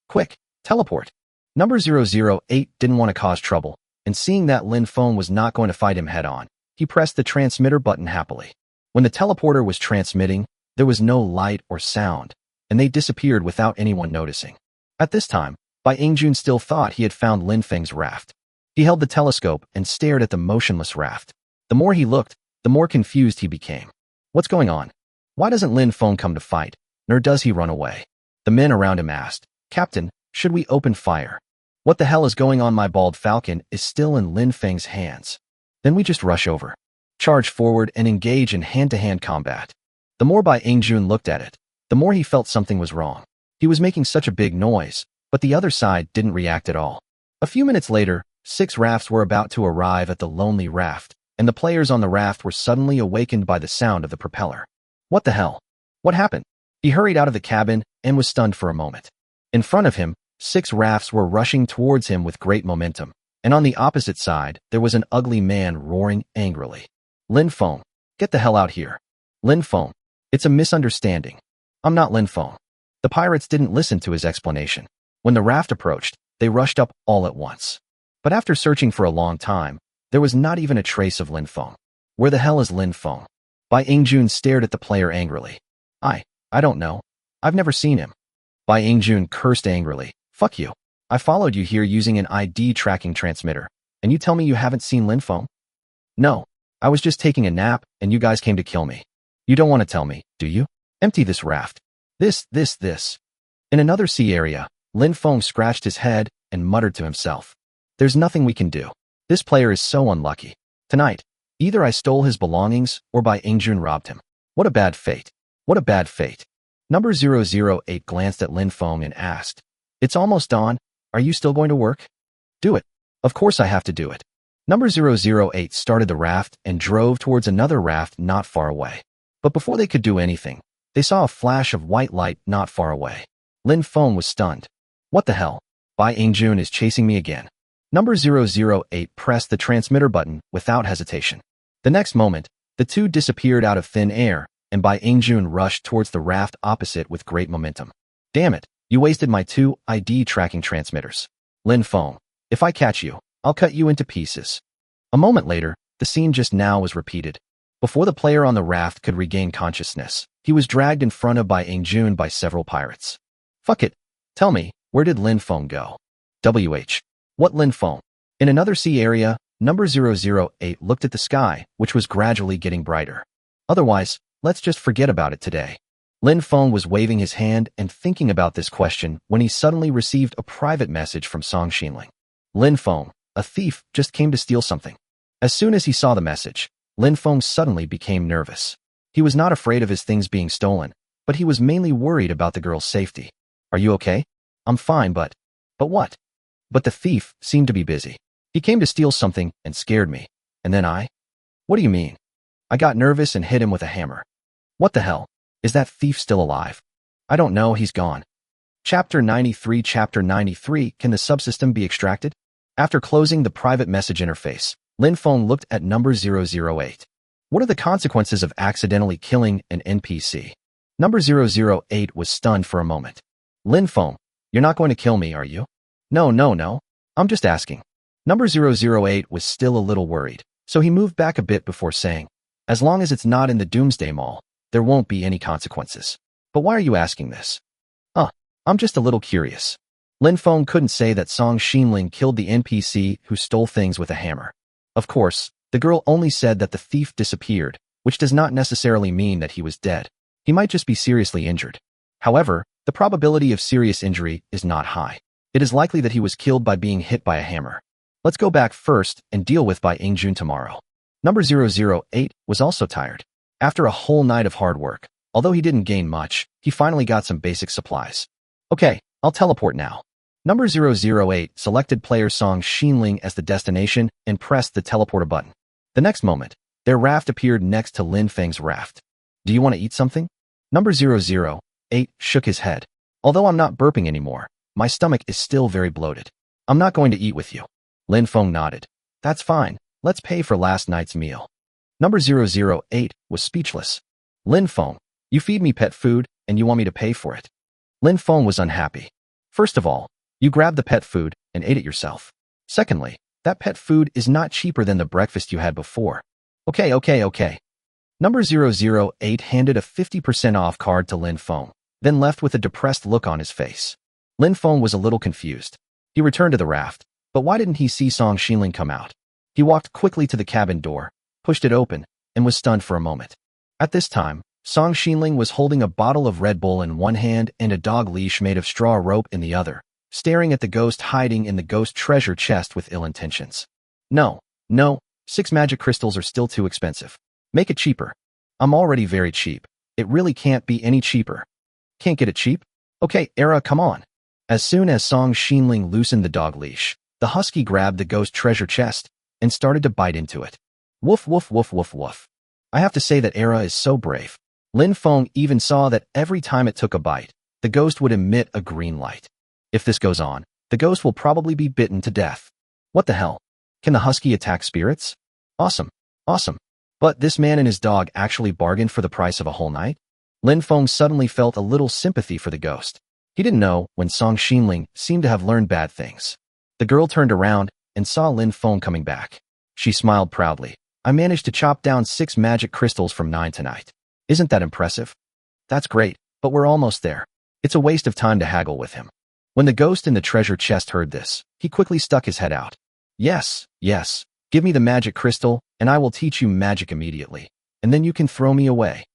"Quick, teleport." Number 008 didn't want to cause trouble, and seeing that Lin Feng was not going to fight him head-on, he pressed the transmitter button happily. When the teleporter was transmitting, there was no light or sound, and they disappeared without anyone noticing. At this time, Bai Yingjun still thought he had found Lin Feng's raft. He held the telescope and stared at the motionless raft. The more he looked, the more confused he became. What's going on? Why doesn't Lin Feng come to fight, nor does he run away? The men around him asked, "Captain, should we open fire? What the hell is going on? My bald falcon is still in Lin Feng's hands. Then we just rush over, charge forward and engage in hand-to-hand combat." The more Bai Yingjun looked at it, the more he felt something was wrong. He was making such a big noise, but the other side didn't react at all. A few minutes later, 6 rafts were about to arrive at the lonely raft, and the players on the raft were suddenly awakened by the sound of the propeller. What the hell? What happened? He hurried out of the cabin and was stunned for a moment. In front of him, 6 rafts were rushing towards him with great momentum, and on the opposite side, there was an ugly man roaring angrily. "Lin Feng, get the hell out here." "Lin Feng, it's a misunderstanding. I'm not Lin Feng." The pirates didn't listen to his explanation. When the raft approached, they rushed up all at once. But after searching for a long time, there was not even a trace of Lin Feng. Where the hell is Lin Feng? Bai Yingjun stared at the player angrily. I don't know. I've never seen him." Bai Yingjun cursed angrily. "Fuck you. I followed you here using an ID tracking transmitter, and you tell me you haven't seen Lin Feng?" "No. I was just taking a nap, and you guys came to kill me. You don't want to tell me, do you? Empty this raft. This. In another sea area, Lin Feng scratched his head and muttered to himself. "There's nothing we can do. This player is so unlucky. Tonight, either I stole his belongings or Bai Yingjun robbed him. What a bad fate. What a bad fate." Number 008 glanced at Lin Feng and asked, "It's almost dawn. Are you still going to work?" "Do it. Of course I have to do it." Number 008 started the raft and drove towards another raft not far away. But before they could do anything, they saw a flash of white light not far away. Lin Feng was stunned. "What the hell? Bai Yingjun is chasing me again." Number 008 pressed the transmitter button without hesitation. The next moment, the two disappeared out of thin air, and Bai Yingjun rushed towards the raft opposite with great momentum. "Damn it, you wasted my 2 ID tracking transmitters. Lin Feng, if I catch you, I'll cut you into pieces." A moment later, the scene just now was repeated. Before the player on the raft could regain consciousness, he was dragged in front of Bai Yingjun by several pirates. "Fuck it. Tell me, where did Lin Feng go?" "WH. What Lin Feng?" In another sea area, number 008 looked at the sky, which was gradually getting brighter. "Otherwise, let's just forget about it today." Lin Feng was waving his hand and thinking about this question when he suddenly received a private message from Song Xinling. "Lin Feng, a thief, just came to steal something." As soon as he saw the message, Lin Feng suddenly became nervous. He was not afraid of his things being stolen, but he was mainly worried about the girl's safety. "Are you okay?" "I'm fine, but what?" "But the thief seemed to be busy. He came to steal something and scared me. And then What do you mean?" "I got nervous and hit him with a hammer." "What the hell? Is that thief still alive?" "I don't know, he's gone." Chapter 93 Chapter 93 Can the subsystem be extracted? After closing the private message interface, Lin Feng looked at number 008. What are the consequences of accidentally killing an NPC? Number 008 was stunned for a moment. "Lin Feng, you're not going to kill me, are you?" No. I'm just asking." Number 008 was still a little worried, so he moved back a bit before saying, "As long as it's not in the Doomsday Mall, there won't be any consequences. But why are you asking this?" I'm just a little curious." Lin Feng couldn't say that Song Xinling killed the NPC who stole things with a hammer. Of course, the girl only said that the thief disappeared, which does not necessarily mean that he was dead. He might just be seriously injured. However, the probability of serious injury is not high. It is likely that he was killed by being hit by a hammer. Let's go back first and deal with Bai Yingjun tomorrow. Number 008 was also tired. After a whole night of hard work, although he didn't gain much, he finally got some basic supplies. "Okay, I'll teleport now." Number 008 selected player Song Xinling as the destination and pressed the teleporter button. The next moment, their raft appeared next to Lin Feng's raft. "Do you want to eat something?" Number 008 shook his head. "Although I'm not burping anymore, my stomach is still very bloated. I'm not going to eat with you." Lin Feng nodded. "That's fine. Let's pay for last night's meal." Number 008 was speechless. Lin Feng, you feed me pet food and you want me to pay for it. Lin Feng was unhappy. First of all, you grabbed the pet food and ate it yourself. Secondly, that pet food is not cheaper than the breakfast you had before. Okay. Number 008 handed a 50% off card to Lin Feng, then left with a depressed look on his face. Lin Feng was a little confused. He returned to the raft, but why didn't he see Song Xinling come out? He walked quickly to the cabin door, pushed it open, and was stunned for a moment. At this time, Song Xinling was holding a bottle of Red Bull in one hand and a dog leash made of straw rope in the other, staring at the ghost hiding in the ghost treasure chest with ill intentions. No, 6 magic crystals are still too expensive. Make it cheaper. I'm already very cheap. It really can't be any cheaper. Can't get it cheap? Okay, Era, come on. As soon as Song Xinling loosened the dog leash, the husky grabbed the ghost treasure chest and started to bite into it. Woof, woof, woof, woof, woof. I have to say that Era is so brave. Lin Feng even saw that every time it took a bite, the ghost would emit a green light. If this goes on, the ghost will probably be bitten to death. What the hell? Can the husky attack spirits? Awesome. But this man and his dog actually bargained for the price of a whole night? Lin Feng suddenly felt a little sympathy for the ghost. He didn't know when Song Xinling seemed to have learned bad things. The girl turned around and saw Lin Feng coming back. She smiled proudly. I managed to chop down 6 magic crystals from 9 tonight. Isn't that impressive? That's great, but we're almost there. It's a waste of time to haggle with him. When the ghost in the treasure chest heard this, he quickly stuck his head out. Yes. Give me the magic crystal, and I will teach you magic immediately, and then you can throw me away.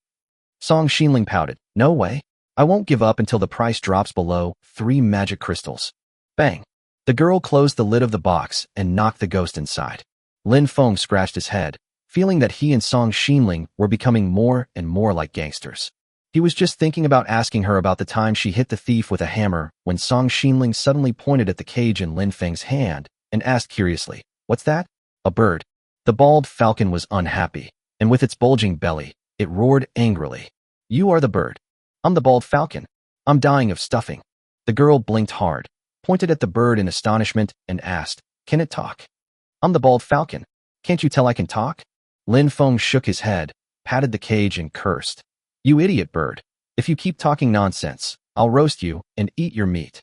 Song Xinling pouted. No way. I won't give up until the price drops below 3 magic crystals. Bang. The girl closed the lid of the box and knocked the ghost inside. Lin Feng scratched his head, feeling that he and Song Xinling were becoming more and more like gangsters. He was just thinking about asking her about the time she hit the thief with a hammer when Song Xinling suddenly pointed at the cage in Lin Feng's hand and asked curiously, "What's that?" A bird. The bald falcon was unhappy, and with its bulging belly, it roared angrily. You are the bird. I'm the bald falcon. I'm dying of stuffing. The girl blinked hard, pointed at the bird in astonishment, and asked, Can it talk? I'm the bald falcon. Can't you tell I can talk? Lin Feng shook his head, patted the cage, and cursed. You idiot bird. If you keep talking nonsense, I'll roast you and eat your meat.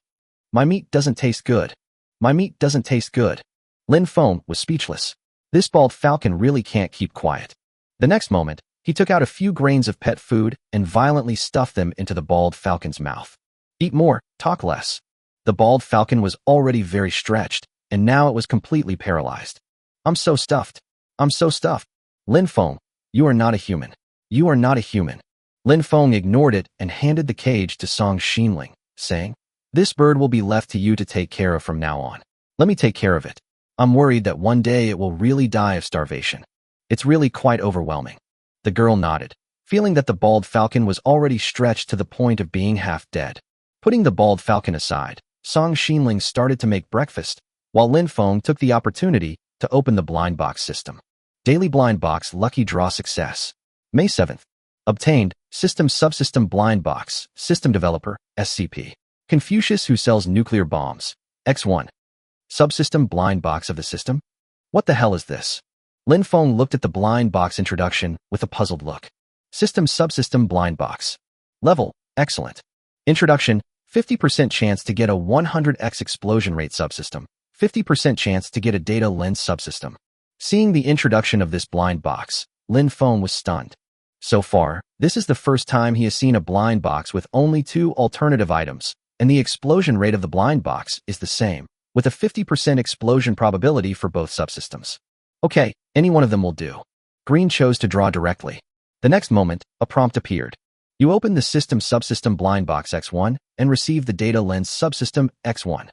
My meat doesn't taste good. My meat doesn't taste good. Lin Feng was speechless. This bald falcon really can't keep quiet. The next moment, he took out a few grains of pet food and violently stuffed them into the bald falcon's mouth. Eat more, talk less. The bald falcon was already very stretched, and now it was completely paralyzed. I'm so stuffed. I'm so stuffed. Lin Feng, you are not a human. You are not a human. Lin Feng ignored it and handed the cage to Song Xinling, saying, This bird will be left to you to take care of from now on. Let me take care of it. I'm worried that one day it will really die of starvation. It's really quite overwhelming. The girl nodded, feeling that the bald falcon was already stretched to the point of being half dead. Putting the bald falcon aside, Song Xinling started to make breakfast, while Lin Feng took the opportunity to open the blind box system. Daily blind box lucky draw success. May 7th. Obtained, System Subsystem Blind Box, System Developer, SCP. Confucius who sells nuclear bombs, X1. Subsystem blind box of the system? What the hell is this? Lin Feng looked at the blind box introduction with a puzzled look. System Subsystem Blind Box. Level, excellent. Introduction, 50% chance to get a 100x explosion rate subsystem, 50% chance to get a data lens subsystem. Seeing the introduction of this blind box, Lin Feng was stunned. So far, this is the first time he has seen a blind box with only 2 alternative items, and the explosion rate of the blind box is the same, with a 50% explosion probability for both subsystems. Okay, any one of them will do. Green chose to draw directly. The next moment, a prompt appeared. You open the System Subsystem Blind Box X1 and receive the Data Lens Subsystem X1.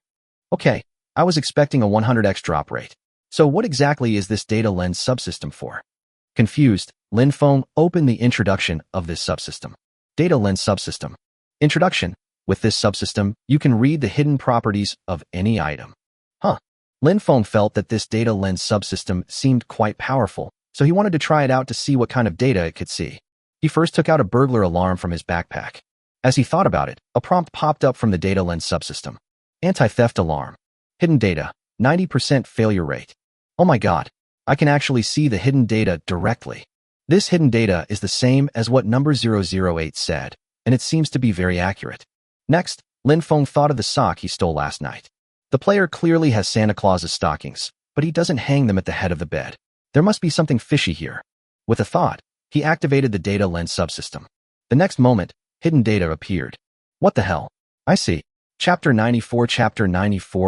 Okay, I was expecting a 100x drop rate. So what exactly is this Data Lens Subsystem for? Confused, Lin Feng opened the introduction of this subsystem. Data Lens Subsystem. Introduction. With this subsystem, you can read the hidden properties of any item. Lin Feng felt that this data lens subsystem seemed quite powerful, so he wanted to try it out to see what kind of data it could see. He first took out a burglar alarm from his backpack. As he thought about it, a prompt popped up from the data lens subsystem. Anti-theft alarm. Hidden data. 90% failure rate. Oh my god. I can actually see the hidden data directly. This hidden data is the same as what number 008 said, and it seems to be very accurate. Next, Lin Feng thought of the sock he stole last night. The player clearly has Santa Claus's stockings, but he doesn't hang them at the head of the bed. There must be something fishy here. With a thought, he activated the data lens subsystem. The next moment, hidden data appeared. What the hell? I see. Chapter 94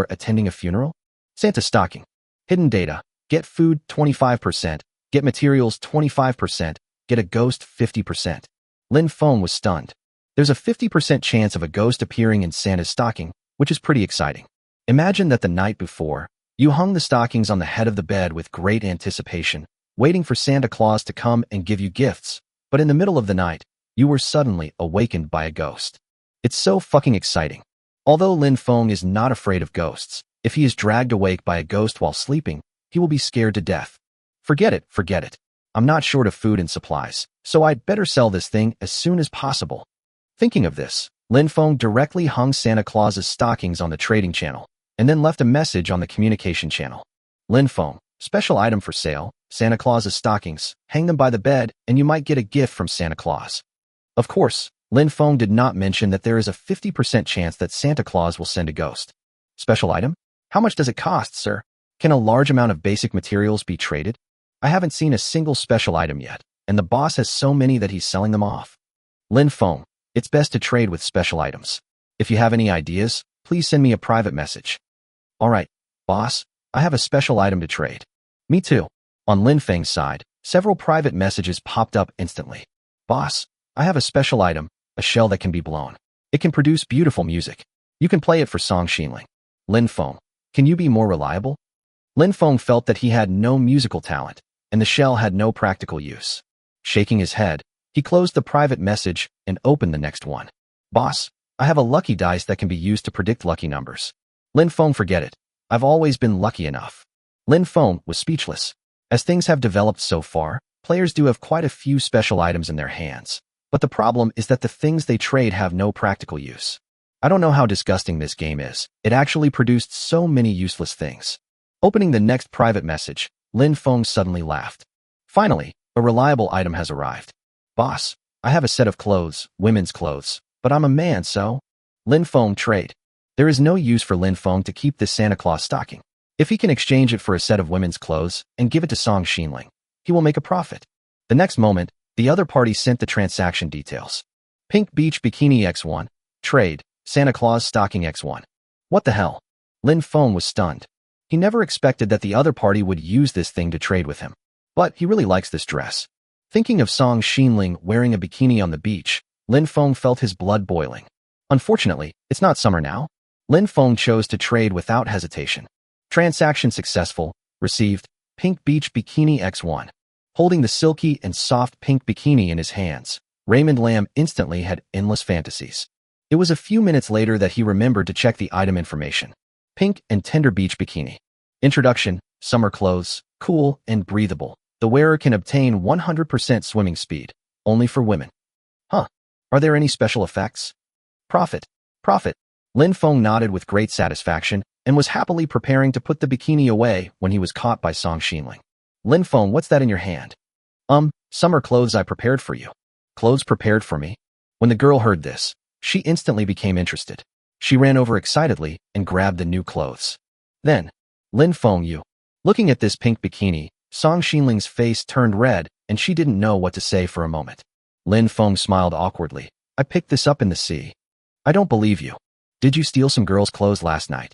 Attending a funeral? Santa stocking. Hidden data. Get food 25%, get materials 25%, get a ghost 50%. Lin Feng was stunned. There's a 50% chance of a ghost appearing in Santa's stocking, which is pretty exciting. Imagine that the night before, you hung the stockings on the head of the bed with great anticipation, waiting for Santa Claus to come and give you gifts, but in the middle of the night, you were suddenly awakened by a ghost. It's so fucking exciting. Although Lin Feng is not afraid of ghosts, if he is dragged awake by a ghost while sleeping, he will be scared to death. Forget it. I'm not short of food and supplies, so I'd better sell this thing as soon as possible. Thinking of this, Lin Feng directly hung Santa Claus's stockings on the trading channel, and then left a message on the communication channel. Lin Feng, special item for sale, Santa Claus's stockings, hang them by the bed and you might get a gift from Santa Claus. Of course, Lin Feng did not mention that there is a 50% chance that Santa Claus will send a ghost. Special item? How much does it cost, sir? Can a large amount of basic materials be traded? I haven't seen a single special item yet, and the boss has so many that he's selling them off. Lin Feng, it's best to trade with special items. If you have any ideas, please send me a private message. Alright, boss, I have a special item to trade. Me too. On Lin Feng's side, several private messages popped up instantly. Boss, I have a special item, a shell that can be blown. It can produce beautiful music. You can play it for Song Xinling. Lin Feng, can you be more reliable? Lin Feng felt that he had no musical talent, and the shell had no practical use. Shaking his head, he closed the private message and opened the next one. Boss, I have a lucky dice that can be used to predict lucky numbers. Lin Feng, forget it. I've always been lucky enough. Lin Feng was speechless. As things have developed so far, players do have quite a few special items in their hands. But the problem is that the things they trade have no practical use. I don't know how disgusting this game is. It actually produced so many useless things. Opening the next private message, Lin Feng suddenly laughed. Finally, a reliable item has arrived. Boss, I have a set of clothes, women's clothes, but I'm a man, so? Lin Feng, trade. There is no use for Lin Feng to keep this Santa Claus stocking. If he can exchange it for a set of women's clothes and give it to Song Xinling, he will make a profit. The next moment, the other party sent the transaction details. Pink Beach Bikini X1, trade, Santa Claus stocking X1. What the hell? Lin Feng was stunned. He never expected that the other party would use this thing to trade with him. But he really likes this dress. Thinking of Song Xinling wearing a bikini on the beach, Lin Feng felt his blood boiling. Unfortunately, it's not summer now. Lin Feng chose to trade without hesitation. Transaction successful, received, Pink Beach Bikini X1. Holding the silky and soft pink bikini in his hands, Raymond Lamb instantly had endless fantasies. It was a few minutes later that he remembered to check the item information. Pink and tender beach bikini. Introduction, summer clothes, cool and breathable. The wearer can obtain 100% swimming speed, only for women. Huh. Are there any special effects? Profit. Lin Feng nodded with great satisfaction and was happily preparing to put the bikini away when he was caught by Song Xinling. Lin Feng, what's that in your hand? Summer clothes I prepared for you. Clothes prepared for me? When the girl heard this, she instantly became interested. She ran over excitedly and grabbed the new clothes. Then, Lin Feng, you. Looking at this pink bikini, Song Xinling's face turned red and she didn't know what to say for a moment. Lin Feng smiled awkwardly. I picked this up in the sea. I don't believe you. Did you steal some girl's clothes last night?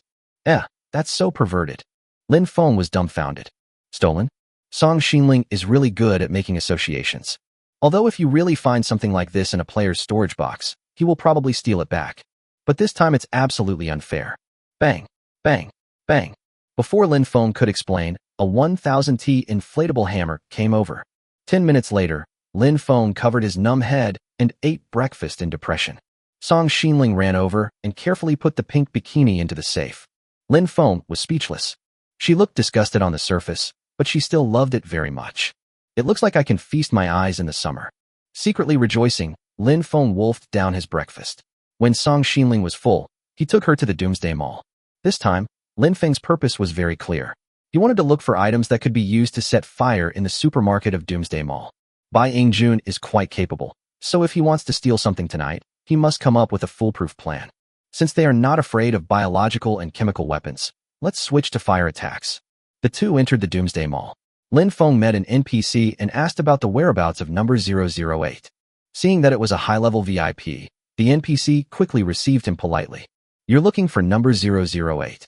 That's so perverted. Lin Feng was dumbfounded. Stolen? Song Xinling is really good at making associations. Although if you really find something like this in a player's storage box, he will probably steal it back. But this time it's absolutely unfair. Bang, bang, bang. Before Lin Feng could explain, a 1000T inflatable hammer came over. 10 minutes later, Lin Feng covered his numb head and ate breakfast in depression. Song Xinling ran over and carefully put the pink bikini into the safe. Lin Feng was speechless. She looked disgusted on the surface, but she still loved it very much. It looks like I can feast my eyes in the summer. Secretly rejoicing, Lin Feng wolfed down his breakfast. When Song Xinling was full, he took her to the Doomsday Mall. This time, Lin Feng's purpose was very clear. He wanted to look for items that could be used to set fire in the supermarket of Doomsday Mall. Bai Ingjun is quite capable, so if he wants to steal something tonight, he must come up with a foolproof plan. Since they are not afraid of biological and chemical weapons, let's switch to fire attacks. The two entered the Doomsday Mall. Lin Feng met an NPC and asked about the whereabouts of number 008. Seeing that it was a high-level VIP, the NPC quickly received him politely. You're looking for number 008.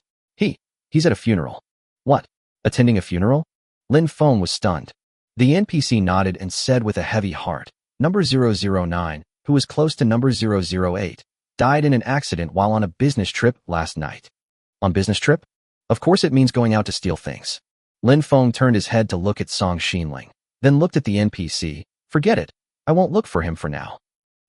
He's at a funeral. What? Attending a funeral? Lin Feng was stunned. The NPC nodded and said with a heavy heart, number 009, who was close to number 008, died in an accident while on a business trip last night. On business trip? Of course it means going out to steal things. Lin Feng turned his head to look at Song Xinling, then looked at the NPC. Forget it. I won't look for him for now.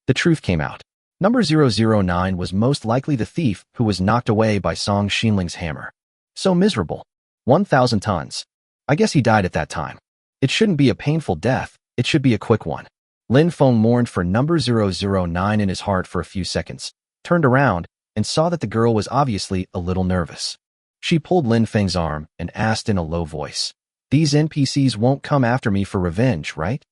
The truth came out. Number 009 was most likely the thief who was knocked away by Song Xinling's hammer. So miserable. 1,000 tons. I guess he died at that time. It shouldn't be a painful death, it should be a quick one. Lin Feng mourned for number 009 in his heart for a few seconds, turned around, and saw that the girl was obviously a little nervous. She pulled Lin Feng's arm and asked in a low voice, "These NPCs won't come after me for revenge, right?"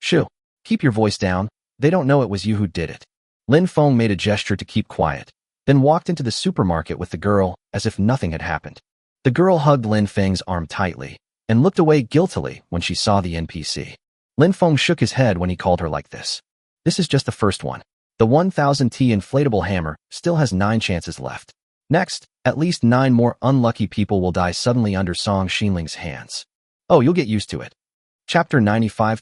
"Shoo, keep your voice down, they don't know it was you who did it." Lin Feng made a gesture to keep quiet, then walked into the supermarket with the girl as if nothing had happened. The girl hugged Lin Feng's arm tightly and looked away guiltily when she saw the NPC. Lin Feng shook his head when he called her like this. This is just the first one. The 1000T inflatable hammer still has 9 chances left. Next, at least 9 more unlucky people will die suddenly under Song Xinling's hands. Oh, you'll get used to it. Chapter 95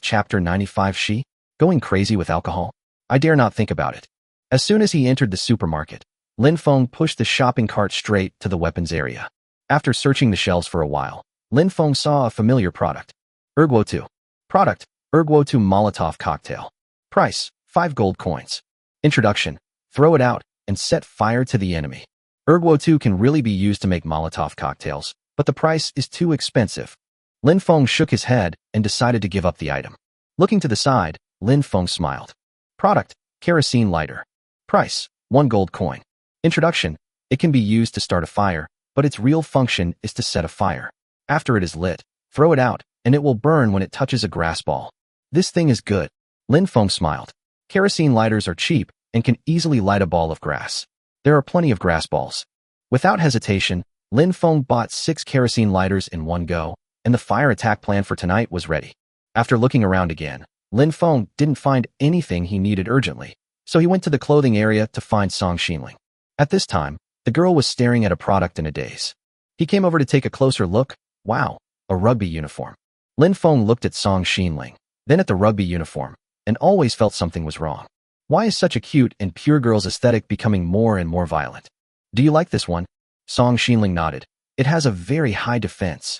She? Going crazy with alcohol? I dare not think about it. As soon as he entered the supermarket, Lin Feng pushed the shopping cart straight to the weapons area. After searching the shelves for a while, Lin Feng saw a familiar product. Erguo2. Product, Erguo2 Molotov cocktail. Price, 5 gold coins. Introduction, throw it out and set fire to the enemy. Erguo2 can really be used to make Molotov cocktails, but the price is too expensive. Lin Feng shook his head and decided to give up the item. Looking to the side, Lin Feng smiled. Product, kerosene lighter. Price, 1 gold coin. Introduction, it can be used to start a fire, but its real function is to set a fire. After it is lit, throw it out, and it will burn when it touches a grass ball. This thing is good. Lin Feng smiled. Kerosene lighters are cheap and can easily light a ball of grass. There are plenty of grass balls. Without hesitation, Lin Feng bought 6 kerosene lighters in one go, and the fire attack plan for tonight was ready. After looking around again, Lin Feng didn't find anything he needed urgently, so he went to the clothing area to find Song Xinling. At this time, the girl was staring at a product in a daze. He came over to take a closer look. Wow, a rugby uniform. Lin Feng looked at Song Xinling, then at the rugby uniform, and always felt something was wrong. Why is such a cute and pure girl's aesthetic becoming more and more violent? Do you like this one? Song Xinling nodded. It has a very high defense.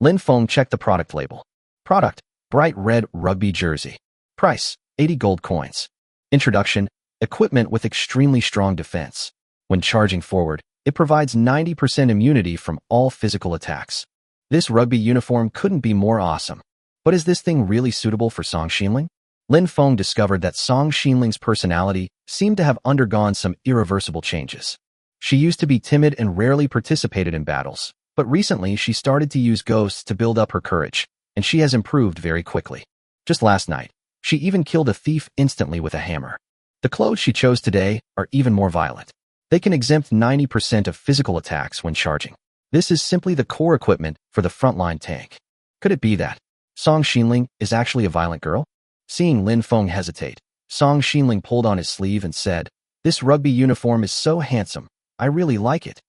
Lin Feng checked the product label. Product, bright red rugby jersey. Price, 80 gold coins. Introduction, equipment with extremely strong defense. When charging forward, it provides 90% immunity from all physical attacks. This rugby uniform couldn't be more awesome. But is this thing really suitable for Song Xinling? Lin Feng discovered that Song Xinling's personality seemed to have undergone some irreversible changes. She used to be timid and rarely participated in battles, but recently she started to use ghosts to build up her courage, and she has improved very quickly. Just last night, she even killed a thief instantly with a hammer. The clothes she chose today are even more violent. They can exempt 90% of physical attacks when charging. This is simply the core equipment for the frontline tank. Could it be that Song Xinling is actually a violent girl? Seeing Lin Feng hesitate, Song Xinling pulled on his sleeve and said, "This rugby uniform is so handsome. I really like it."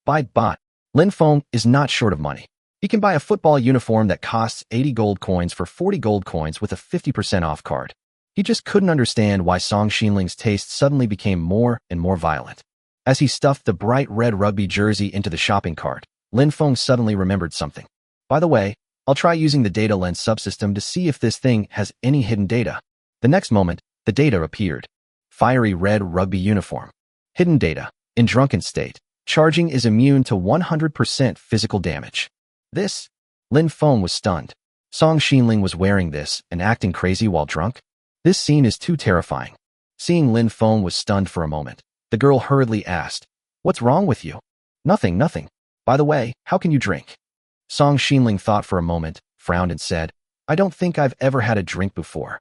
But Lin Feng is not short of money. He can buy a football uniform that costs 80 gold coins for 40 gold coins with a 50% off card. He just couldn't understand why Song Xinling's taste suddenly became more and more violent. As he stuffed the bright red rugby jersey into the shopping cart, Lin Feng suddenly remembered something. By the way, I'll try using the data lens subsystem to see if this thing has any hidden data. The next moment, the data appeared. Fiery red rugby uniform. Hidden data. In drunken state, charging is immune to 100% physical damage. This? Lin Feng was stunned. Song Xinling was wearing this and acting crazy while drunk? This scene is too terrifying. Seeing Lin Feng was stunned for a moment, the girl hurriedly asked, "What's wrong with you?" Nothing. By the way, how can you drink?" Song Xinling thought for a moment, frowned and said, I don't think I've ever had a drink before.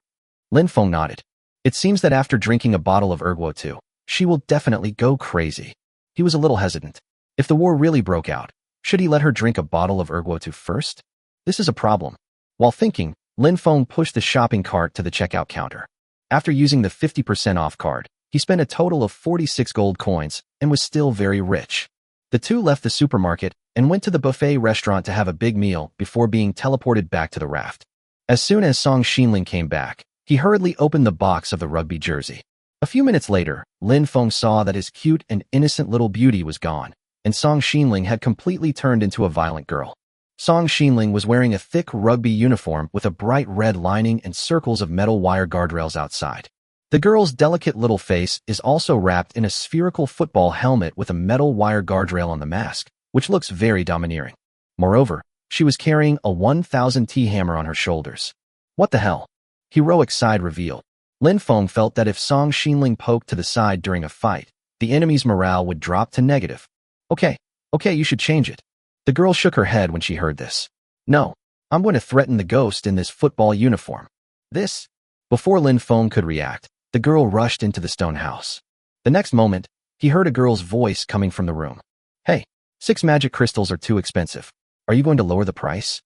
Lin Feng nodded. It seems that after drinking a bottle of erguo, she will definitely go crazy. He was a little hesitant. If the war really broke out, should he let her drink a bottle of erguo first? This is a problem. While thinking, Lin Feng pushed the shopping cart to the checkout counter. After using the 50% off card, he spent a total of 46 gold coins and was still very rich. The two left the supermarket and went to the buffet restaurant to have a big meal before being teleported back to the raft. As soon as Song Xinling came back, he hurriedly opened the box of the rugby jersey. A few minutes later, Lin Feng saw that his cute and innocent little beauty was gone, and Song Xinling had completely turned into a violent girl. Song Xinling was wearing a thick rugby uniform with a bright red lining and circles of metal wire guardrails outside. The girl's delicate little face is also wrapped in a spherical football helmet with a metal wire guardrail on the mask, which looks very domineering. Moreover, she was carrying a 1000T hammer on her shoulders. What the hell? Heroic side revealed. Lin Feng felt that if Song Xinling poked to the side during a fight, the enemy's morale would drop to negative. Okay, you should change it. The girl shook her head when she heard this. No, I'm going to threaten the ghost in this football uniform. This? Before Lin Feng could react, the girl rushed into the stone house. The next moment, he heard a girl's voice coming from the room. Hey, 6 magic crystals are too expensive. Are you going to lower the price?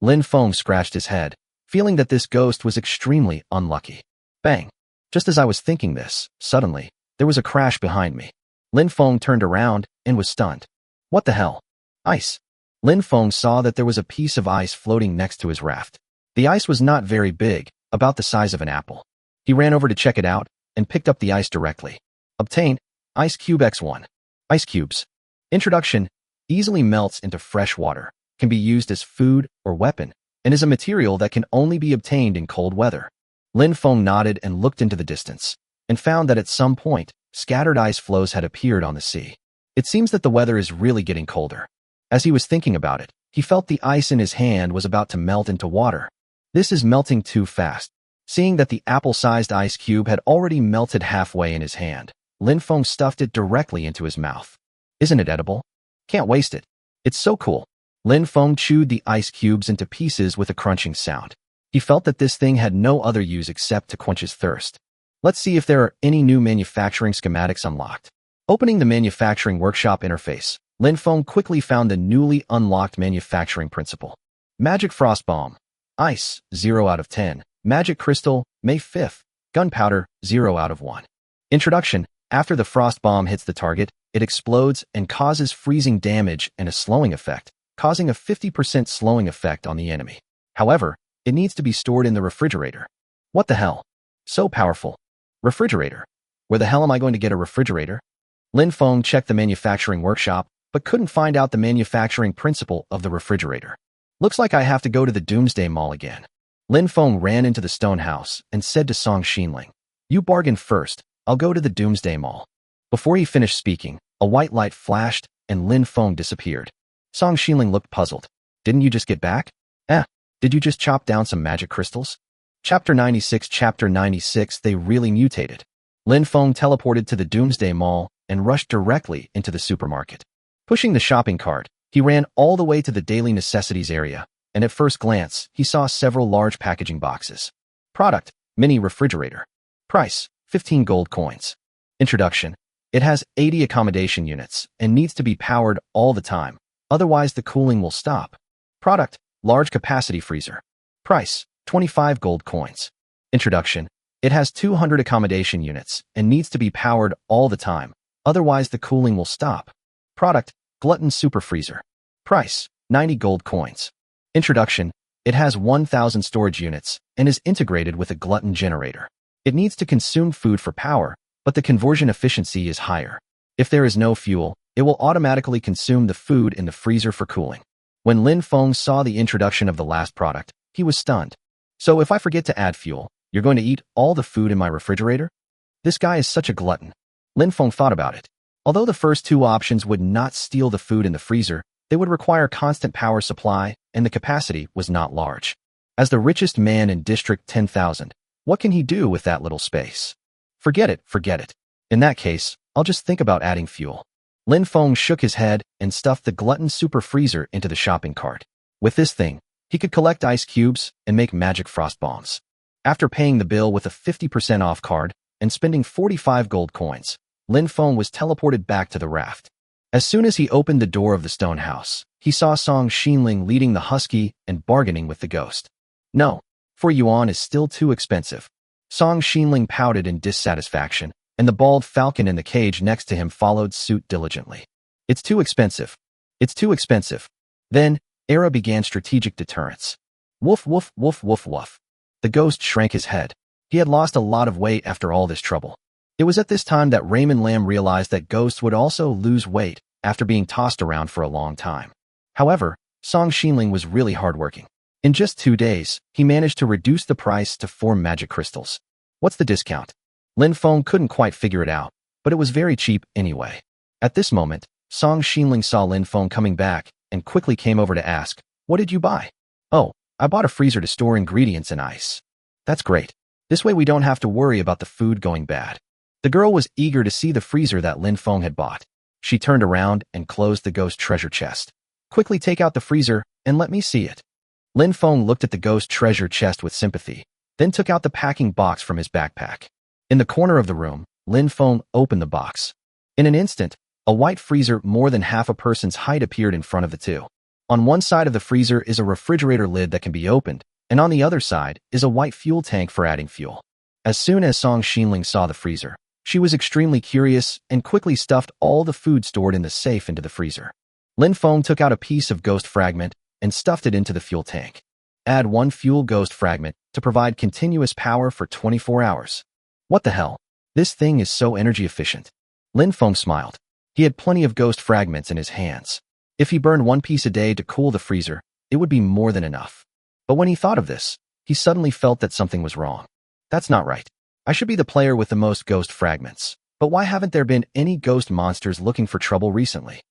Lin Feng scratched his head, feeling that this ghost was extremely unlucky. Bang! Just as I was thinking this, suddenly, there was a crash behind me. Lin Feng turned around and was stunned. What the hell? Ice. Lin Feng saw that there was a piece of ice floating next to his raft. The ice was not very big, about the size of an apple. He ran over to check it out and picked up the ice directly. Obtained, Ice Cube X1. Ice cubes. Introduction, easily melts into fresh water, can be used as food or weapon, and is a material that can only be obtained in cold weather. Lin Feng nodded and looked into the distance, and found that at some point, scattered ice floes had appeared on the sea. It seems that the weather is really getting colder. As he was thinking about it, he felt the ice in his hand was about to melt into water. This is melting too fast. Seeing that the apple-sized ice cube had already melted halfway in his hand, Lin Feng stuffed it directly into his mouth. Isn't it edible? Can't waste it. It's so cool. Lin Feng chewed the ice cubes into pieces with a crunching sound. He felt that this thing had no other use except to quench his thirst. Let's see if there are any new manufacturing schematics unlocked. Opening the manufacturing workshop interface, Lin Feng quickly found the newly unlocked manufacturing principle. Magic Frost Bomb. Ice, 0 out of 10. Magic Crystal, May 5th. Gunpowder, 0 out of 1. Introduction. After the frost bomb hits the target, it explodes and causes freezing damage and a slowing effect, causing a 50% slowing effect on the enemy. However, it needs to be stored in the refrigerator. What the hell? So powerful. Refrigerator. Where the hell am I going to get a refrigerator? Lin Feng checked the manufacturing workshop, but couldn't find out the manufacturing principle of the refrigerator. Looks like I have to go to the Doomsday Mall again. Lin Feng ran into the stone house and said to Song Xinling, "You bargain first, I'll go to the Doomsday Mall." Before he finished speaking, a white light flashed and Lin Feng disappeared. Song Xinling looked puzzled. Didn't you just get back? Did you just chop down some magic crystals? Chapter 96. Chapter 96. They really mutated. Lin Feng teleported to the Doomsday Mall and rushed directly into the supermarket. Pushing the shopping cart, he ran all the way to the daily necessities area, and at first glance, he saw several large packaging boxes. Product, mini refrigerator. Price, 15 gold coins. Introduction. It has 80 accommodation units and needs to be powered all the time, otherwise the cooling will stop. Product, large capacity freezer. Price, 25 gold coins. Introduction. It has 200 accommodation units and needs to be powered all the time, otherwise the cooling will stop. Product, glutton super freezer. Price, 90 gold coins. Introduction. It has 1000 storage units and is integrated with a glutton generator. It needs to consume food for power, but the conversion efficiency is higher. If there is no fuel, it will automatically consume the food in the freezer for cooling. When Lin Feng saw the introduction of the last product, he was stunned. So if I forget to add fuel, you're going to eat all the food in my refrigerator? This guy is such a glutton. Lin Feng thought about it. Although the first two options would not steal the food in the freezer, they would require constant power supply, and the capacity was not large. As the richest man in District 10,000, what can he do with that little space? Forget it. In that case, I'll just think about adding fuel. Lin Feng shook his head and stuffed the glutton super freezer into the shopping cart. With this thing, He could collect ice cubes and make magic frost bombs. After paying the bill with a 50% off card and spending 45 gold coins, Lin Feng was teleported back to the raft. As soon as he opened the door of the stone house, he saw Song Xinling leading the husky and bargaining with the ghost. No, 4 yuan is still too expensive. Song Xinling pouted in dissatisfaction, and the bald falcon in the cage next to him followed suit diligently. It's too expensive. It's too expensive. Then, Era began strategic deterrence. Woof, woof, woof, woof, woof. The ghost shrank his head. He had lost a lot of weight after all this trouble. It was at this time that Raymond Lamb realized that ghosts would also lose weight after being tossed around for a long time. However, Song Xinling was really hardworking. In just 2 days, he managed to reduce the price to 4 magic crystals. What's the discount? Lin Feng couldn't quite figure it out, but it was very cheap anyway. At this moment, Song Xinling saw Lin Feng coming back and quickly came over to ask, "What did you buy?" "Oh, I bought a freezer to store ingredients and ice." "That's great. This way we don't have to worry about the food going bad." The girl was eager to see the freezer that Lin Feng had bought. She turned around and closed the ghost treasure chest. "Quickly take out the freezer and let me see it." Lin Feng looked at the ghost treasure chest with sympathy, then took out the packing box from his backpack. In the corner of the room, Lin Feng opened the box. In an instant, a white freezer more than half a person's height appeared in front of the two. On one side of the freezer is a refrigerator lid that can be opened, and on the other side is a white fuel tank for adding fuel. As soon as Song Xinling saw the freezer, she was extremely curious and quickly stuffed all the food stored in the safe into the freezer. Lin Feng took out a piece of ghost fragment and stuffed it into the fuel tank. Add 1 fuel ghost fragment to provide continuous power for 24 hours. What the hell? This thing is so energy efficient. Lin Feng smiled. He had plenty of ghost fragments in his hands. If he burned 1 piece a day to cool the freezer, it would be more than enough. But when he thought of this, he suddenly felt that something was wrong. That's not right. I should be the player with the most ghost fragments. But why haven't there been any ghost monsters looking for trouble recently?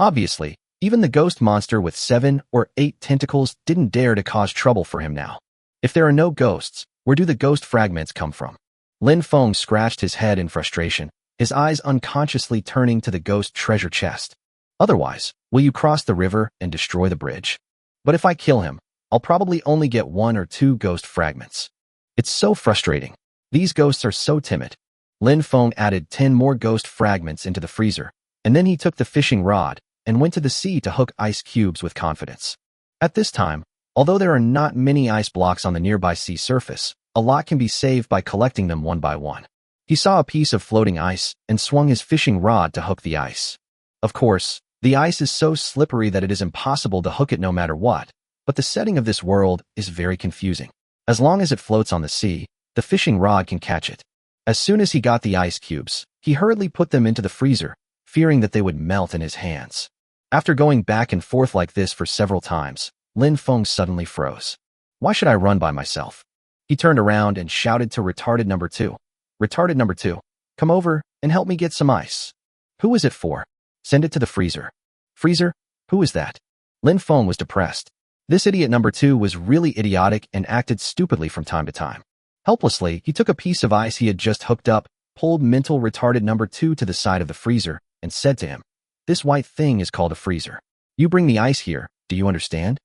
Obviously, even the ghost monster with 7 or 8 tentacles didn't dare to cause trouble for him now. If there are no ghosts, where do the ghost fragments come from? Lin Feng scratched his head in frustration, his eyes unconsciously turning to the ghost treasure chest. Otherwise, will you cross the river and destroy the bridge? But if I kill him, I'll probably only get 1 or 2 ghost fragments. It's so frustrating. These ghosts are so timid. Lin Feng added 10 more ghost fragments into the freezer, and then he took the fishing rod and went to the sea to hook ice cubes with confidence. At this time, although there are not many ice blocks on the nearby sea surface, a lot can be saved by collecting them one by one. He saw a piece of floating ice and swung his fishing rod to hook the ice. Of course, the ice is so slippery that it is impossible to hook it no matter what, but the setting of this world is very confusing. As long as it floats on the sea, the fishing rod can catch it. As soon as he got the ice cubes, he hurriedly put them into the freezer, fearing that they would melt in his hands. After going back and forth like this for several times, Lin Feng suddenly froze. Why should I run by myself? He turned around and shouted to retarded number 2. "Retarded number 2, come over and help me get some ice." "Who is it for?" "Send it to the freezer." "Freezer? Who is that?" Lin Feng was depressed. This idiot number 2 was really idiotic and acted stupidly from time to time. Helplessly, he took a piece of ice he had just hooked up, pulled mental retarded number 2 to the side of the freezer, and said to him, "This white thing is called a freezer. You bring the ice here, do you understand?"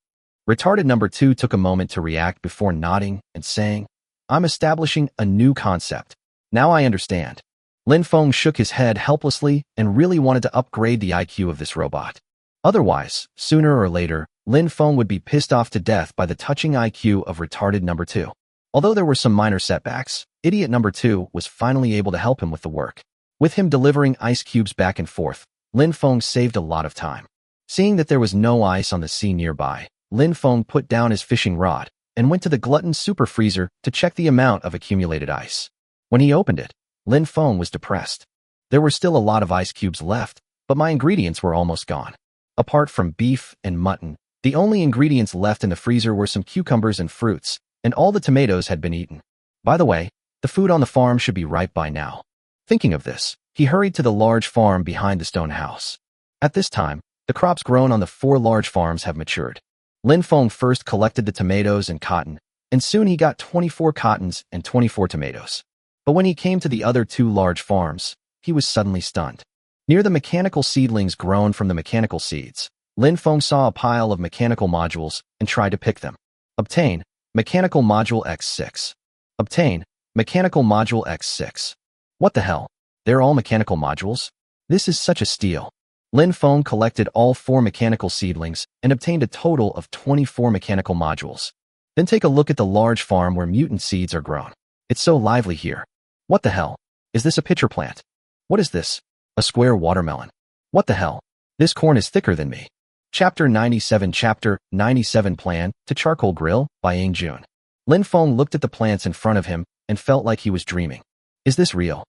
Retarded number 2 took a moment to react before nodding and saying, "I'm establishing a new concept. Now I understand." Lin Feng shook his head helplessly and really wanted to upgrade the IQ of this robot. Otherwise, sooner or later, Lin Feng would be pissed off to death by the touching IQ of retarded number 2. Although there were some minor setbacks, idiot number 2 was finally able to help him with the work. With him delivering ice cubes back and forth, Lin Feng saved a lot of time. Seeing that there was no ice on the sea nearby, Lin Feng put down his fishing rod and went to the Glutton super freezer to check the amount of accumulated ice. When he opened it, Lin Feng was depressed. There were still a lot of ice cubes left, but my ingredients were almost gone. Apart from beef and mutton, the only ingredients left in the freezer were some cucumbers and fruits, and all the tomatoes had been eaten. By the way, the food on the farm should be ripe by now. Thinking of this, he hurried to the large farm behind the stone house. At this time, the crops grown on the 4 large farms have matured. Lin Feng first collected the tomatoes and cotton, and soon he got 24 cottons and 24 tomatoes. But when he came to the other 2 large farms, he was suddenly stunned. Near the mechanical seedlings grown from the mechanical seeds, Lin Feng saw a pile of mechanical modules and tried to pick them. Obtain Mechanical Module X6. Obtain Mechanical Module X6. What the hell? They're all mechanical modules? This is such a steal. Lin Feng collected all 4 mechanical seedlings and obtained a total of 24 mechanical modules. Then take a look at the large farm where mutant seeds are grown. It's so lively here. What the hell? Is this a pitcher plant? What is this? A square watermelon. What the hell? This corn is thicker than me. Chapter 97 Plan to Charcoal Grill by Yang Jun. Lin Feng looked at the plants in front of him and felt like he was dreaming. Is this real?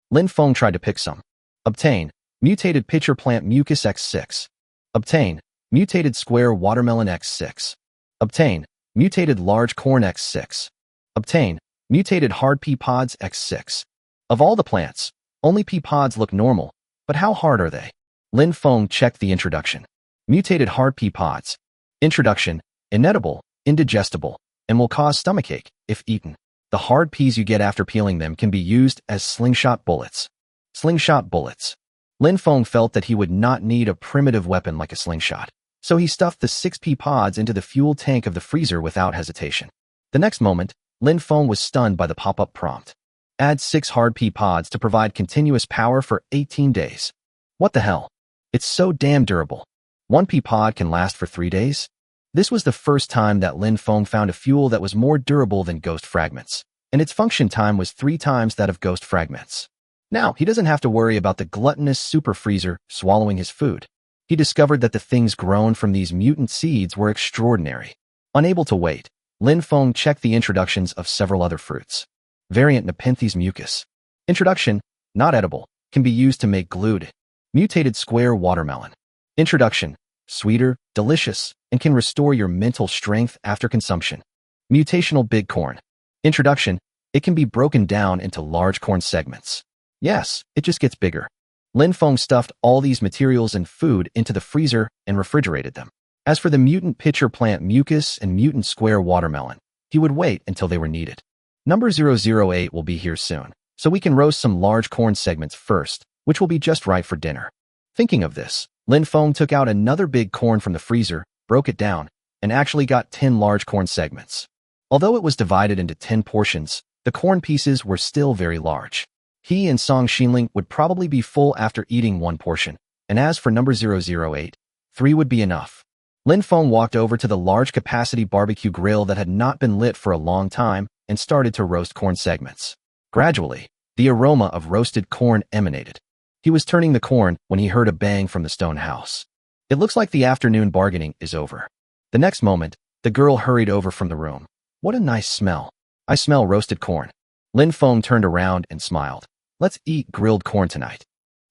Lin Feng tried to pick some. Obtain Mutated Pitcher Plant Mucus X6. Obtain Mutated Square Watermelon X6. Obtain Mutated Large Corn X6. Obtain Mutated Hard Pea Pods X6. Of all the plants, only pea pods look normal, but how hard are they? Lin Feng checked the introduction. Mutated hard pea pods. Introduction: inedible, indigestible, and will cause stomachache if eaten. The hard peas you get after peeling them can be used as slingshot bullets. Slingshot bullets. Lin Feng felt that he would not need a primitive weapon like a slingshot, so he stuffed the 6 pea pods into the fuel tank of the freezer without hesitation. The next moment, Lin Feng was stunned by the pop-up prompt. Add 6 hard pea pods to provide continuous power for 18 days. What the hell? It's so damn durable. 1 pea pod can last for 3 days? This was the first time that Lin Feng found a fuel that was more durable than ghost fragments, and its function time was 3 times that of ghost fragments. Now, he doesn't have to worry about the gluttonous super freezer swallowing his food. He discovered that the things grown from these mutant seeds were extraordinary. Unable to wait, Lin Feng checked the introductions of several other fruits. Variant Nepenthes mucus. Introduction: not edible, can be used to make glued. Mutated square watermelon. Introduction: sweeter, delicious, and can restore your mental strength after consumption. Mutational big corn. Introduction: it can be broken down into large corn segments. Yes, it just gets bigger. Lin Feng stuffed all these materials and food into the freezer and refrigerated them. As for the mutant pitcher plant mucus and mutant square watermelon, he would wait until they were needed. Number 008 will be here soon, so we can roast some large corn segments first, which will be just right for dinner. Thinking of this, Lin Feng took out another big corn from the freezer, broke it down, and actually got 10 large corn segments. Although it was divided into 10 portions, the corn pieces were still very large. He and Song Xinling would probably be full after eating 1 portion, and as for number 008, 3 would be enough. Lin Feng walked over to the large-capacity barbecue grill that had not been lit for a long time and started to roast corn segments. Gradually, the aroma of roasted corn emanated. He was turning the corn when he heard a bang from the stone house. It looks like the afternoon bargaining is over. The next moment, the girl hurried over from the room. What a nice smell. I smell roasted corn. Lin Feng turned around and smiled. Let's eat grilled corn tonight.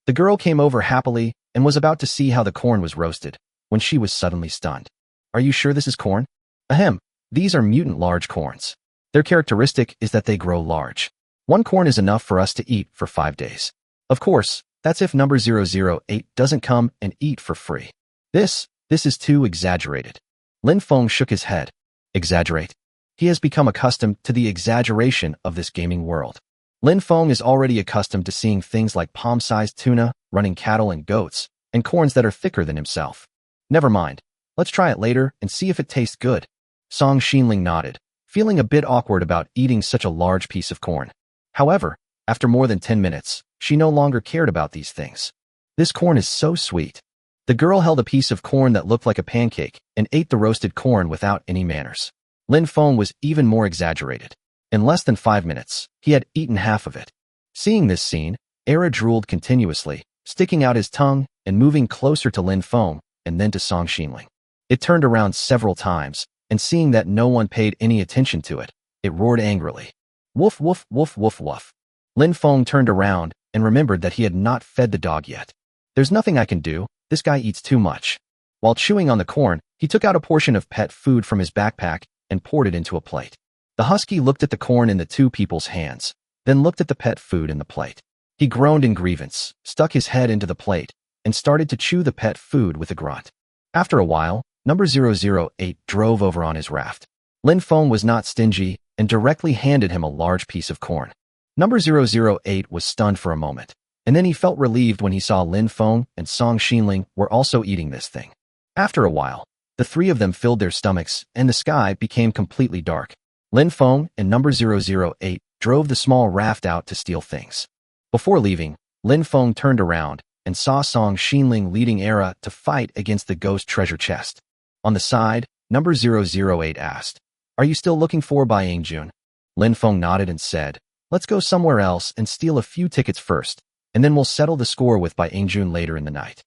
The girl came over happily and was about to see how the corn was roasted when she was suddenly stunned. Are you sure this is corn? Ahem, these are mutant large corns. Their characteristic is that they grow large. 1 corn is enough for us to eat for 5 days. Of course, that's if number 008 doesn't come and eat for free. This is too exaggerated. Lin Feng shook his head. Exaggerate? He has become accustomed to the exaggeration of this gaming world. Lin Feng is already accustomed to seeing things like palm-sized tuna, running cattle and goats, and corns that are thicker than himself. Never mind. Let's try it later and see if it tastes good. Song Xinling nodded, feeling a bit awkward about eating such a large piece of corn. However, after more than 10 minutes, she no longer cared about these things. This corn is so sweet. The girl held a piece of corn that looked like a pancake and ate the roasted corn without any manners. Lin Feng was even more exaggerated. In less than 5 minutes, he had eaten half of it. Seeing this scene, Era drooled continuously, sticking out his tongue and moving closer to Lin Feng and then to Song Xinling. It turned around several times, and seeing that no one paid any attention to it, it roared angrily. Woof, woof, woof, woof, woof. Lin Feng turned around and remembered that he had not fed the dog yet. There's nothing I can do, this guy eats too much. While chewing on the corn, he took out a portion of pet food from his backpack and poured it into a plate. The husky looked at the corn in the 2 people's hands, then looked at the pet food in the plate. He groaned in grievance, stuck his head into the plate, and started to chew the pet food with a grunt. After a while, number 008 drove over on his raft. Lin Feng was not stingy and directly handed him a large piece of corn. Number 008 was stunned for a moment, and then he felt relieved when he saw Lin Feng and Song Xinling were also eating this thing. After a while, the three of them filled their stomachs, and the sky became completely dark. Lin Feng and number 008 drove the small raft out to steal things. Before leaving, Lin Feng turned around and saw Song Xinling leading Era to fight against the ghost treasure chest. On the side, number 008 asked, "Are you still looking for Bai Yingjun?" Lin Feng nodded and said, "Let's go somewhere else and steal a few tickets first, and then we'll settle the score with Bai Yingjun later in the night."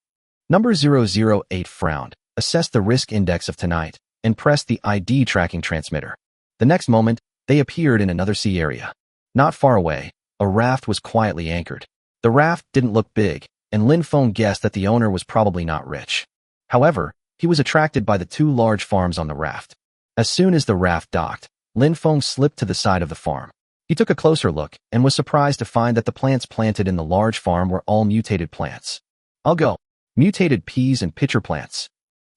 Number 008 frowned, assessed the risk index of tonight, and pressed the ID tracking transmitter. The next moment, they appeared in another sea area. Not far away, a raft was quietly anchored. The raft didn't look big, and Lin Feng guessed that the owner was probably not rich. However, he was attracted by the two large farms on the raft. As soon as the raft docked, Lin Feng slipped to the side of the farm. He took a closer look and was surprised to find that the plants planted in the large farm were all mutated plants. "I'll go. Mutated peas and pitcher plants.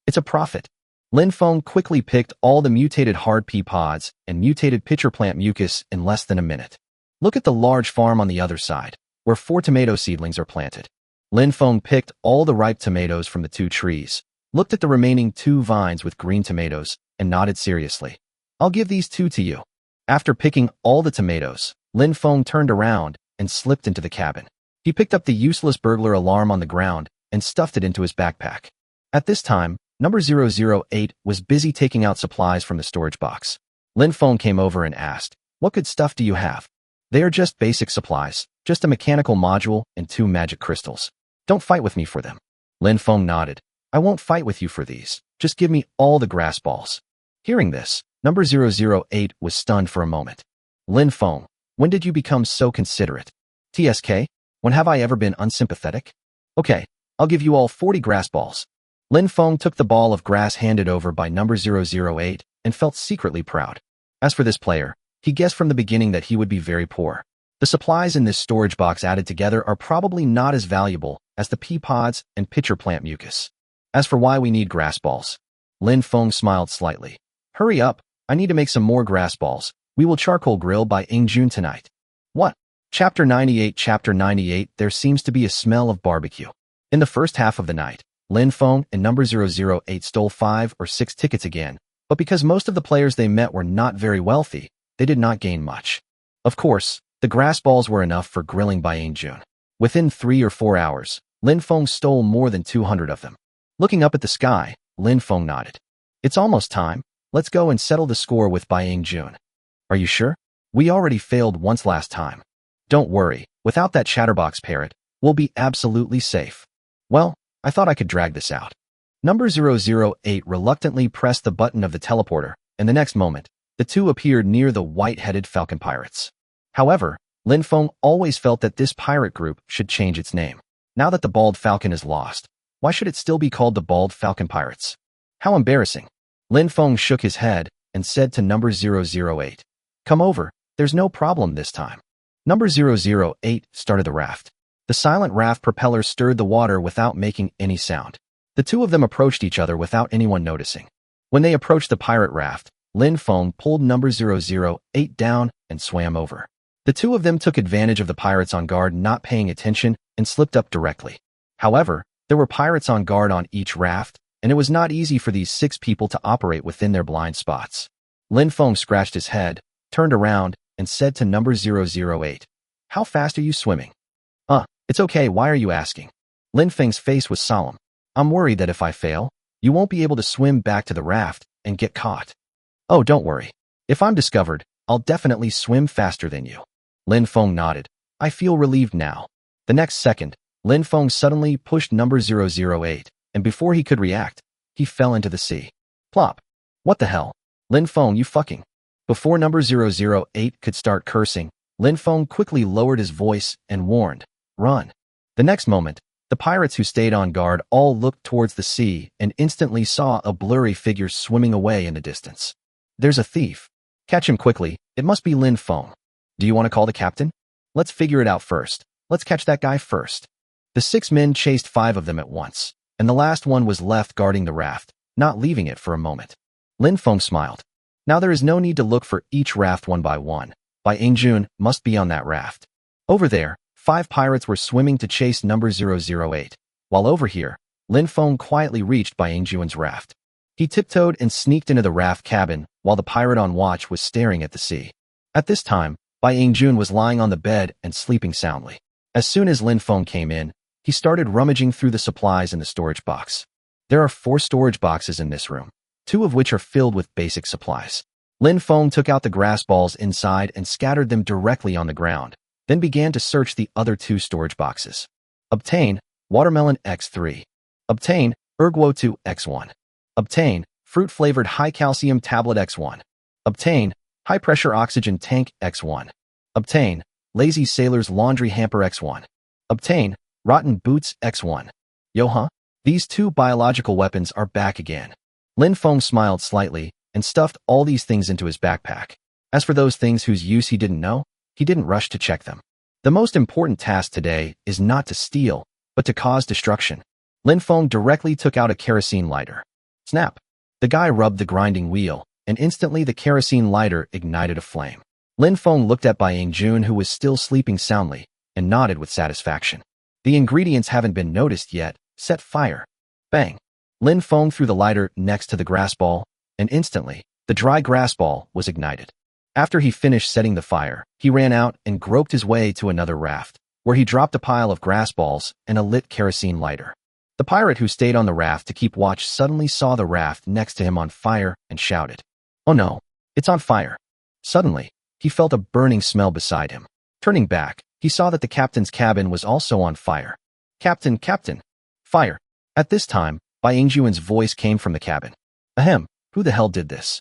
It's a profit." Lin Feng quickly picked all the mutated hard pea pods and mutated pitcher plant mucus in less than a minute. Look at the large farm on the other side, where 4 tomato seedlings are planted. Lin Feng picked all the ripe tomatoes from the 2 trees, looked at the remaining 2 vines with green tomatoes, and nodded seriously. "I'll give these 2 to you." After picking all the tomatoes, Lin Feng turned around and slipped into the cabin. He picked up the useless burglar alarm on the ground and stuffed it into his backpack. At this time, number 008 was busy taking out supplies from the storage box. Lin Feng came over and asked, "What good stuff do you have?" "They are just basic supplies, just a mechanical module and 2 magic crystals. Don't fight with me for them." Lin Feng nodded. "I won't fight with you for these. Just give me all the grass balls." Hearing this, number 008 was stunned for a moment. "Lin Feng, when did you become so considerate? TSK, when have I ever been unsympathetic? Okay, I'll give you all 40 grass balls." Lin Feng took the ball of grass handed over by number 008 and felt secretly proud. As for this player, he guessed from the beginning that he would be very poor. The supplies in this storage box added together are probably not as valuable as the pea pods and pitcher plant mucus. As for why we need grass balls, Lin Feng smiled slightly. "Hurry up, I need to make some more grass balls. We will charcoal grill by Yingjun tonight." What? Chapter 98. Chapter 98. There seems to be a smell of barbecue. In the first half of the night, Lin Feng and number 008 stole 5 or 6 tickets again, but because most of the players they met were not very wealthy, they did not gain much. Of course, the grass balls were enough for grilling by Yingjun. Within 3 or 4 hours, Lin Feng stole more than 200 of them. Looking up at the sky, Lin Feng nodded. "It's almost time. Let's go and settle the score with Bai Yingjun." "Are you sure? We already failed once last time." "Don't worry, without that chatterbox parrot, we'll be absolutely safe." "Well, I thought I could drag this out." Number 008 reluctantly pressed the button of the teleporter, and the next moment, the two appeared near the white-headed falcon pirates. However, Lin Feng always felt that this pirate group should change its name. Now that the bald falcon is lost, why should it still be called the Bald Falcon Pirates? How embarrassing. Lin Feng shook his head and said to number 008, "Come over, there's no problem this time." Number 008 started the raft. The silent raft propeller stirred the water without making any sound. The two of them approached each other without anyone noticing. When they approached the pirate raft, Lin Feng pulled number 008 down and swam over. The two of them took advantage of the pirates on guard not paying attention and slipped up directly. However, there were pirates on guard on each raft, and it was not easy for these 6 people to operate within their blind spots. Lin Feng scratched his head, turned around, and said to number 008, "How fast are you swimming?" It's okay, why are you asking?" Lin Feng's face was solemn. "I'm worried that if I fail, you won't be able to swim back to the raft and get caught." "Oh, don't worry. If I'm discovered, I'll definitely swim faster than you." Lin Feng nodded. "I feel relieved now." The next second, Lin Feng suddenly pushed number 008, and before he could react, he fell into the sea. Plop. "What the hell? Lin Feng, you fucking..." Before number 008 could start cursing, Lin Feng quickly lowered his voice and warned, "Run." The next moment, the pirates who stayed on guard all looked towards the sea and instantly saw a blurry figure swimming away in the distance. "There's a thief. Catch him quickly, it must be Lin Feng. Do you want to call the captain? Let's figure it out first. Let's catch that guy first." The 6 men chased 5 of them at once, and the last one was left guarding the raft, not leaving it for a moment. Lin Feng smiled. Now there is no need to look for each raft one by one. Bai Yingjun must be on that raft. Over there, 5 pirates were swimming to chase number 008, while over here, Lin Feng quietly reached Bai Yingjuan's raft. He tiptoed and sneaked into the raft cabin while the pirate on watch was staring at the sea. At this time, Bai Yingjun was lying on the bed and sleeping soundly. As soon as Lin Feng came in, he started rummaging through the supplies in the storage box. There are 4 storage boxes in this room, 2 of which are filled with basic supplies. Lin Feng took out the grass balls inside and scattered them directly on the ground, then began to search the other 2 storage boxes. Obtain watermelon X3. Obtain erguo2 X1. Obtain fruit-flavored high-calcium tablet X1. Obtain high-pressure oxygen tank X1. Obtain lazy sailor's laundry hamper X1. Obtain rotten boots X1. Yo-huh? These 2 biological weapons are back again. Lin Feng smiled slightly and stuffed all these things into his backpack. As for those things whose use he didn't know, he didn't rush to check them. The most important task today is not to steal, but to cause destruction. Lin Feng directly took out a kerosene lighter. Snap! The guy rubbed the grinding wheel, and instantly the kerosene lighter ignited a flame. Lin Feng looked at Bai Yingjun, who was still sleeping soundly, and nodded with satisfaction. The ingredients haven't been noticed yet. Set fire. Bang! Lin Feng threw the lighter next to the grass ball, and instantly, the dry grass ball was ignited. After he finished setting the fire, he ran out and groped his way to another raft, where he dropped a pile of grass balls and a lit kerosene lighter. The pirate who stayed on the raft to keep watch suddenly saw the raft next to him on fire and shouted, "Oh no, it's on fire." Suddenly, he felt a burning smell beside him. Turning back, he saw that the captain's cabin was also on fire. Captain, fire. At this time, Bai Yingjuan's voice came from the cabin. Ahem, who the hell did this?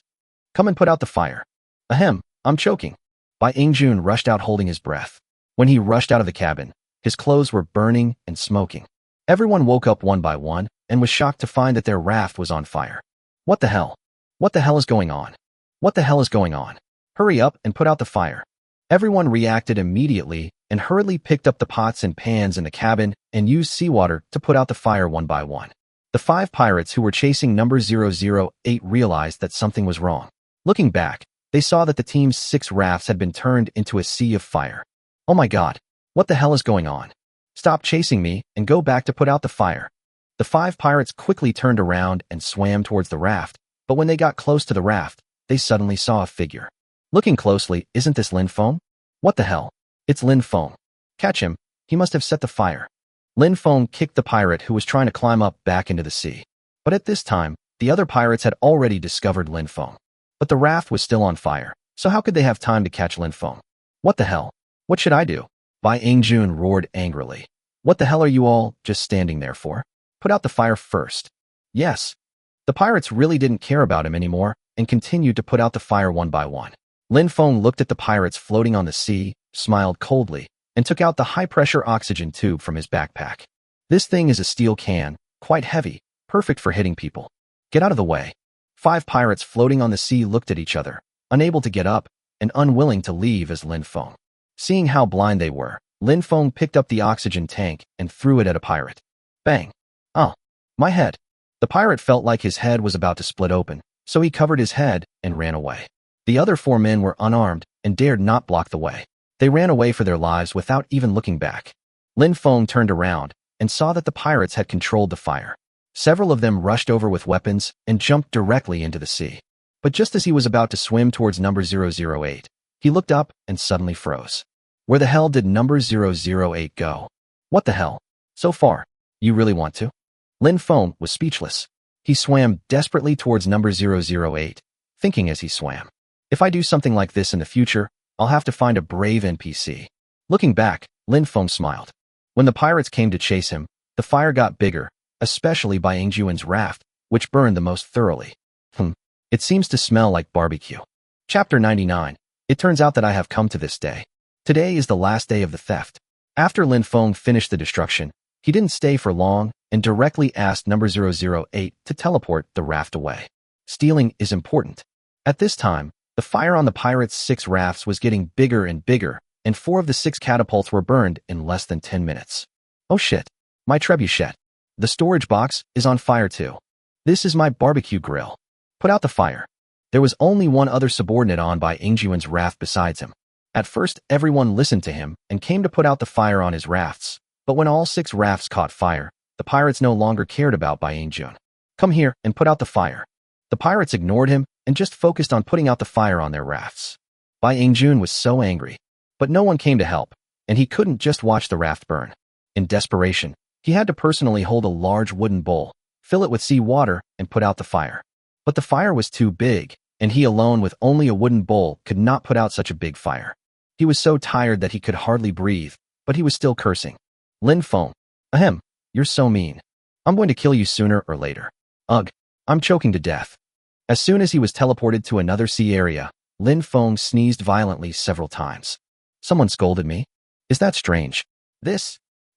Come and put out the fire. Ahem, I'm choking. Bai Yingjun rushed out holding his breath. When he rushed out of the cabin, his clothes were burning and smoking. Everyone woke up one by one and was shocked to find that their raft was on fire. What the hell? What the hell is going on? What the hell is going on? Hurry up and put out the fire. Everyone reacted immediately and hurriedly picked up the pots and pans in the cabin and used seawater to put out the fire one by one. The 5 pirates who were chasing number 008 realized that something was wrong. Looking back, they saw that the team's 6 rafts had been turned into a sea of fire. Oh my god, what the hell is going on? Stop chasing me and go back to put out the fire. The 5 pirates quickly turned around and swam towards the raft, but when they got close to the raft, they suddenly saw a figure. Looking closely, isn't this Lin Feng? What the hell? It's Lin Feng. Catch him, he must have set the fire. Lin Feng kicked the pirate who was trying to climb up back into the sea. But at this time, the other pirates had already discovered Lin Feng. But the raft was still on fire, so how could they have time to catch Lin Feng? What the hell? What should I do? Bai Yingjun roared angrily. What the hell are you all just standing there for? Put out the fire first. Yes. The pirates really didn't care about him anymore and continued to put out the fire one by one. Lin Feng looked at the pirates floating on the sea, smiled coldly, and took out the high-pressure oxygen tube from his backpack. This thing is a steel can, quite heavy, perfect for hitting people. Get out of the way. 5 pirates floating on the sea looked at each other, unable to get up and unwilling to leave as Lin Feng. Seeing how blind they were, Lin Feng picked up the oxygen tank and threw it at a pirate. Bang! Oh, my head. The pirate felt like his head was about to split open, so he covered his head and ran away. The other 4 men were unarmed and dared not block the way. They ran away for their lives without even looking back. Lin Feng turned around and saw that the pirates had controlled the fire. Several of them rushed over with weapons and jumped directly into the sea. But just as he was about to swim towards number 008, he looked up and suddenly froze. Where the hell did number 008 go? What the hell? So far, you really want to? Lin Feng was speechless. He swam desperately towards number 008, thinking as he swam, if I do something like this in the future, I'll have to find a brave NPC. Looking back, Lin Feng smiled. When the pirates came to chase him, the fire got bigger, especially Bai Yingjuan's raft, which burned the most thoroughly. It seems to smell like barbecue. Chapter 99. It turns out that I have come to this day. Today is the last day of the theft. After Lin Feng finished the destruction, he didn't stay for long and directly asked number 008 to teleport the raft away. Stealing is important. At this time, the fire on the pirates' 6 rafts was getting bigger and bigger, and 4 of the 6 catapults were burned in less than 10 minutes. Oh shit. My trebuchet. The storage box is on fire too. This is my barbecue grill. Put out the fire. There was only one other subordinate on Bai Yingjuan's raft besides him. At first, everyone listened to him and came to put out the fire on his rafts, but when all 6 rafts caught fire, the pirates no longer cared about Bai Yingjun. Come here and put out the fire. The pirates ignored him and just focused on putting out the fire on their rafts. Bai Yingjun was so angry, but no one came to help, and he couldn't just watch the raft burn. In desperation, he had to personally hold a large wooden bowl, fill it with sea water, and put out the fire. But the fire was too big, and he alone with only a wooden bowl could not put out such a big fire. He was so tired that he could hardly breathe, but he was still cursing. Lin Feng, ahem, you're so mean. I'm going to kill you sooner or later. Ugh, I'm choking to death. As soon as he was teleported to another sea area, Lin Feng sneezed violently several times. Someone scolded me? Is that strange?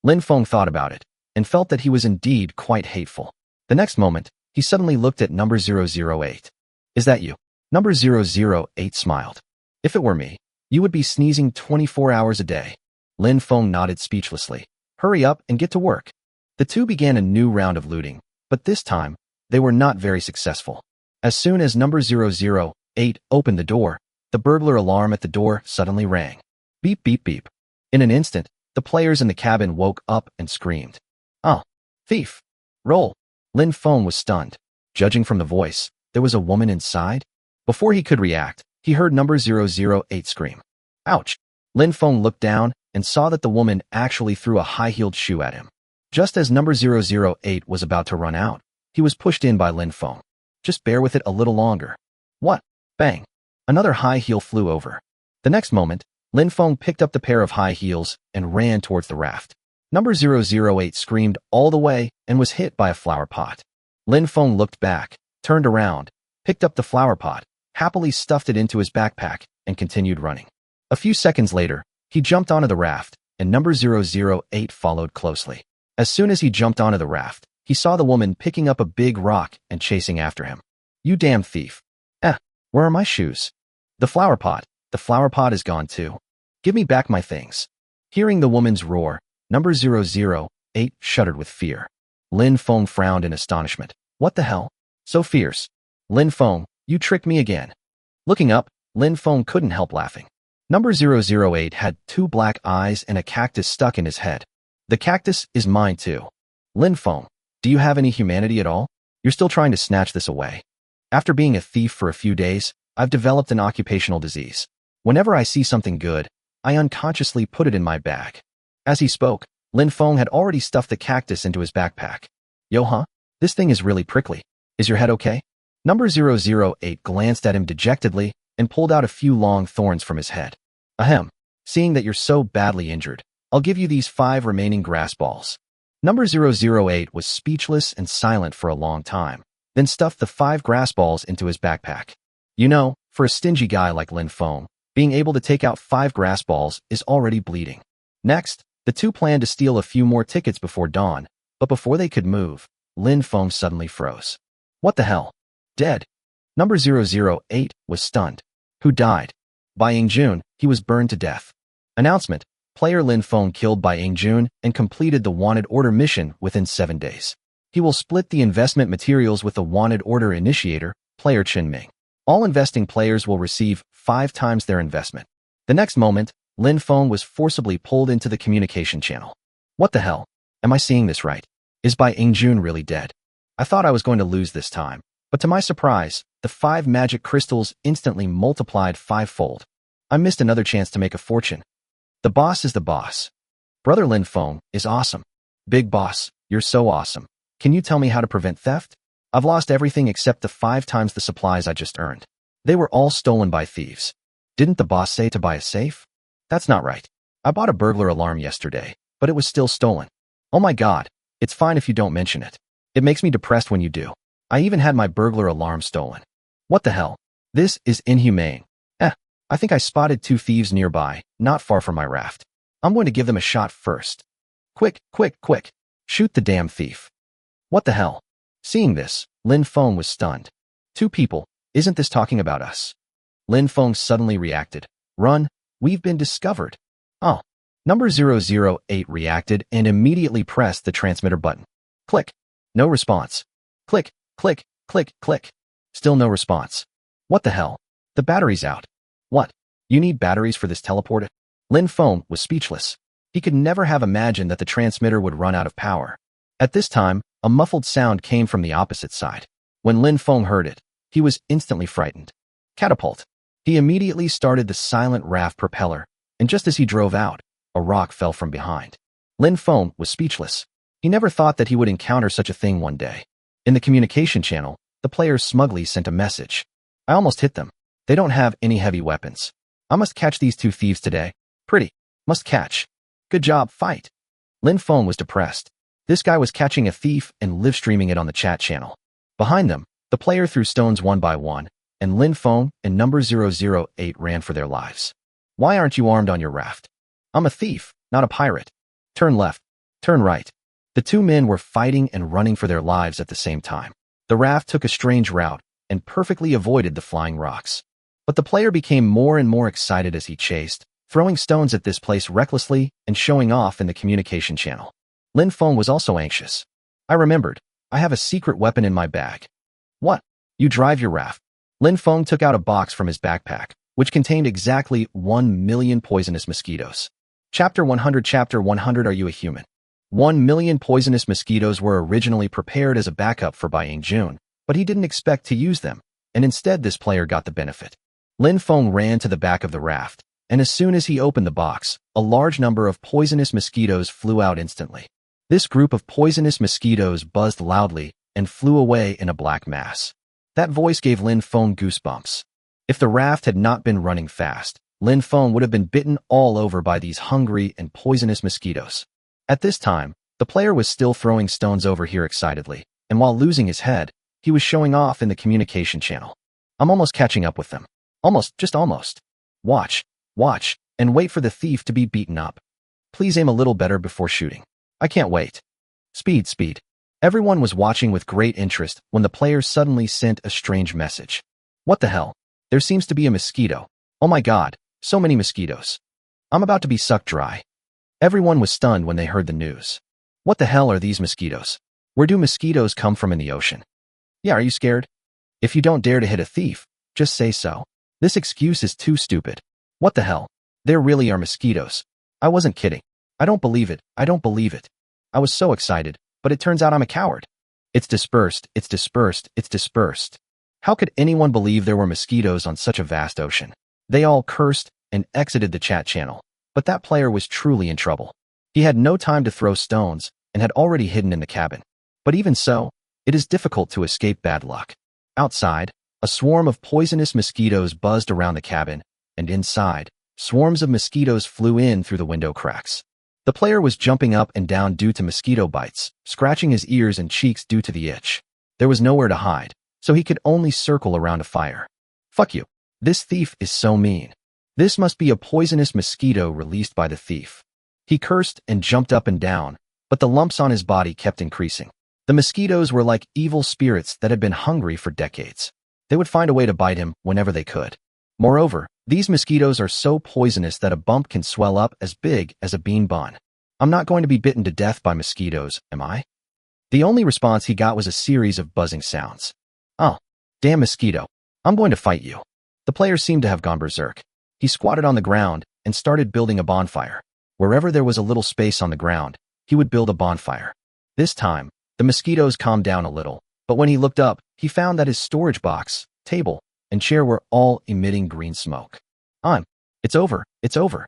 Lin Feng thought about it, and felt that he was indeed quite hateful. The next moment, he suddenly looked at number 008. Is that you? Number 008 smiled. If it were me, you would be sneezing 24 hours a day. Lin Feng nodded speechlessly. Hurry up and get to work. The two began a new round of looting, but this time, they were not very successful. As soon as number 008 opened the door, the burglar alarm at the door suddenly rang. Beep, beep, beep. In an instant, the players in the cabin woke up and screamed. Oh, thief! Roll! Lin Feng was stunned. Judging from the voice, there was a woman inside? Before he could react, he heard number 008 scream. Ouch! Lin Feng looked down and saw that the woman actually threw a high-heeled shoe at him. Just as number 008 was about to run out, he was pushed in by Lin Feng. Just bear with it a little longer. What? Bang! Another high heel flew over. The next moment, Lin Feng picked up the pair of high heels and ran towards the raft. Number 008 screamed all the way and was hit by a flower pot. Lin Feng looked back, turned around, picked up the flower pot, happily stuffed it into his backpack, and continued running. A few seconds later, he jumped onto the raft, and number 008 followed closely. As soon as he jumped onto the raft, he saw the woman picking up a big rock and chasing after him. You damn thief. Where are my shoes? The flower pot is gone too. Give me back my things. Hearing the woman's roar, number 008 shuddered with fear. Lin Feng frowned in astonishment. What the hell? So fierce. Lin Feng, you tricked me again. Looking up, Lin Feng couldn't help laughing. Number 008 had 2 black eyes and a cactus stuck in his head. The cactus is mine too. Lin Feng, do you have any humanity at all? You're still trying to snatch this away. After being a thief for a few days, I've developed an occupational disease. Whenever I see something good, I unconsciously put it in my bag. As he spoke, Lin Feng had already stuffed the cactus into his backpack. Yo huh? This thing is really prickly. Is your head okay? Number 008 glanced at him dejectedly and pulled out a few long thorns from his head. Ahem. Seeing that you're so badly injured, I'll give you these 5 remaining grass balls. Number 008 was speechless and silent for a long time, then stuffed the 5 grass balls into his backpack. You know, for a stingy guy like Lin Feng, being able to take out 5 grass balls is already bleeding. Next, the two planned to steal a few more tickets before dawn, but before they could move, Lin Feng suddenly froze. What the hell? Dead. Number 008 was stunned. Who died? Bai Yingjun, he was burned to death. Announcement. Player Lin Feng killed Bai Yingjun and completed the wanted order mission within 7 days. He will split the investment materials with the wanted order initiator, player Chen Ming. All investing players will receive 5 times their investment. The next moment, Lin Feng was forcibly pulled into the communication channel. What the hell? Am I seeing this right? Is Bai Yingjun really dead? I thought I was going to lose this time, but to my surprise, the 5 magic crystals instantly multiplied 5-fold. I missed another chance to make a fortune. The boss is the boss. Brother Lin Feng is awesome. Big boss, you're so awesome. Can you tell me how to prevent theft? I've lost everything except the 5 times the supplies I just earned. They were all stolen by thieves. Didn't the boss say to buy a safe? That's not right. I bought a burglar alarm yesterday, but it was still stolen. Oh my god, it's fine if you don't mention it. It makes me depressed when you do. I even had my burglar alarm stolen. What the hell? This is inhumane. I think I spotted 2 thieves nearby, not far from my raft. I'm going to give them a shot first. Quick, quick, quick. Shoot the damn thief. What the hell? Seeing this, Lin Feng was stunned. 2 people, isn't this talking about us? Lin Feng suddenly reacted. Run, we've been discovered. Oh. Number 008 reacted and immediately pressed the transmitter button. Click. No response. Click, click, click, click. Still no response. What the hell? The battery's out. What? You need batteries for this teleporter? Lin Feng was speechless. He could never have imagined that the transmitter would run out of power. At this time, a muffled sound came from the opposite side. When Lin Feng heard it, he was instantly frightened. Catapult. He immediately started the silent raft propeller, and just as he drove out, a rock fell from behind. Lin Feng was speechless. He never thought that he would encounter such a thing one day. In the communication channel, the players smugly sent a message. I almost hit them. They don't have any heavy weapons. I must catch these two thieves today. Pretty. Must catch. Good job, fight. Lin Feng was depressed. This guy was catching a thief and live-streaming it on the chat channel. Behind them, the player threw stones one by one, and Lin Feng and number 008 ran for their lives. Why aren't you armed on your raft? I'm a thief, not a pirate. Turn left. Turn right. The two men were fighting and running for their lives at the same time. The raft took a strange route and perfectly avoided the flying rocks. But the player became more and more excited as he chased, throwing stones at this place recklessly and showing off in the communication channel. Lin Feng was also anxious. I remembered. I have a secret weapon in my bag. What? You drive your raft. Lin Feng took out a box from his backpack, which contained exactly 1 million poisonous mosquitoes. Chapter 100 Chapter 100 Are you a human? 1 million poisonous mosquitoes were originally prepared as a backup for Bai Jun, but he didn't expect to use them, and instead this player got the benefit. Lin Feng ran to the back of the raft, and as soon as he opened the box, a large number of poisonous mosquitoes flew out instantly. This group of poisonous mosquitoes buzzed loudly and flew away in a black mass. That voice gave Lin Feng goosebumps. If the raft had not been running fast, Lin Feng would have been bitten all over by these hungry and poisonous mosquitoes. At this time, the player was still throwing stones over here excitedly, and while losing his head, he was showing off in the communication channel. I'm almost catching up with them. Almost, just almost. Watch, and wait for the thief to be beaten up. Please aim a little better before shooting. I can't wait. Speed. Everyone was watching with great interest when the player suddenly sent a strange message. What the hell? There seems to be a mosquito. Oh my god, so many mosquitoes. I'm about to be sucked dry. Everyone was stunned when they heard the news. What the hell are these mosquitoes? Where do mosquitoes come from in the ocean? Yeah, are you scared? If you don't dare to hit a thief, just say so. This excuse is too stupid. What the hell? There really are mosquitoes. I wasn't kidding. I don't believe it. I was so excited, but it turns out I'm a coward. It's dispersed. How could anyone believe there were mosquitoes on such a vast ocean? They all cursed and exited the chat channel, but that player was truly in trouble. He had no time to throw stones and had already hidden in the cabin. But even so, it is difficult to escape bad luck. Outside, a swarm of poisonous mosquitoes buzzed around the cabin, and inside, swarms of mosquitoes flew in through the window cracks. The player was jumping up and down due to mosquito bites, scratching his ears and cheeks due to the itch. There was nowhere to hide, so he could only circle around a fire. Fuck you. This thief is so mean. This must be a poisonous mosquito released by the thief. He cursed and jumped up and down, but the lumps on his body kept increasing. The mosquitoes were like evil spirits that had been hungry for decades. They would find a way to bite him whenever they could. Moreover, these mosquitoes are so poisonous that a bump can swell up as big as a bean bun. I'm not going to be bitten to death by mosquitoes, am I? The only response he got was a series of buzzing sounds. Oh, damn mosquito. I'm going to fight you. The player seemed to have gone berserk. He squatted on the ground and started building a bonfire. Wherever there was a little space on the ground, he would build a bonfire. This time, the mosquitoes calmed down a little, but when he looked up, he found that his storage box, table, and chair were all emitting green smoke. It's over.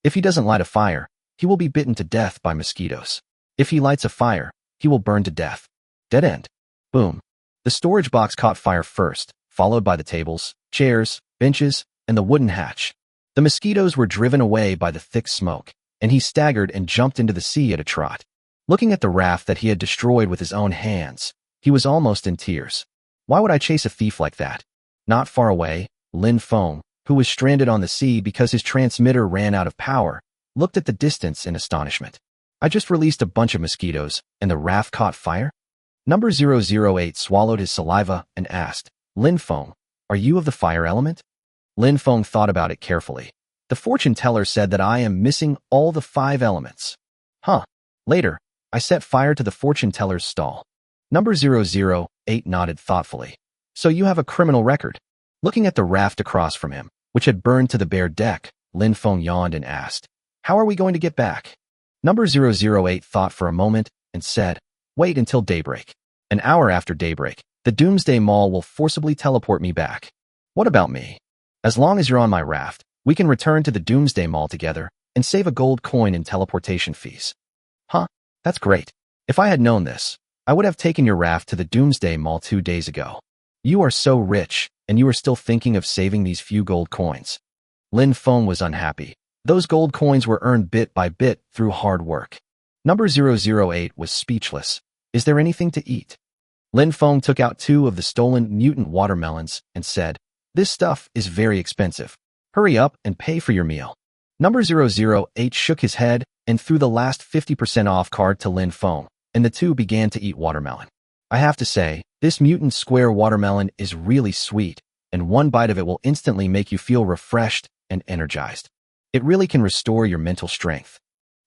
If he doesn't light a fire, he will be bitten to death by mosquitoes. If he lights a fire, he will burn to death. Dead end. Boom. The storage box caught fire first, followed by the tables, chairs, benches, and the wooden hatch. The mosquitoes were driven away by the thick smoke, and he staggered and jumped into the sea at a trot. Looking at the raft that he had destroyed with his own hands, he was almost in tears. Why would I chase a thief like that? Not far away, Lin Feng, who was stranded on the sea because his transmitter ran out of power, looked at the distance in astonishment. I just released a bunch of mosquitoes, and the raft caught fire? Number 008 swallowed his saliva and asked, Lin Feng, are you of the fire element? Lin Feng thought about it carefully. The fortune teller said that I am missing all the 5 elements. Huh. Later, I set fire to the fortune teller's stall. Number 008 nodded thoughtfully. So you have a criminal record. Looking at the raft across from him, which had burned to the bare deck, Lin Feng yawned and asked, how are we going to get back? Number 008 thought for a moment and said, Wait until daybreak. An hour after daybreak, the Doomsday Mall will forcibly teleport me back. What about me? As long as you're on my raft, we can return to the Doomsday Mall together and save a gold coin in teleportation fees. Huh? That's great. If I had known this, I would have taken your raft to the Doomsday Mall 2 days ago. You are so rich, and you are still thinking of saving these few gold coins. Lin Feng was unhappy. Those gold coins were earned bit by bit through hard work. Number 008 was speechless. Is there anything to eat? Lin Feng took out 2 of the stolen mutant watermelons and said, "This stuff is very expensive. Hurry up and pay for your meal." Number 008 shook his head and threw the last 50% off card to Lin Feng, and the two began to eat watermelon. I have to say, this mutant square watermelon is really sweet, and one bite of it will instantly make you feel refreshed and energized. It really can restore your mental strength.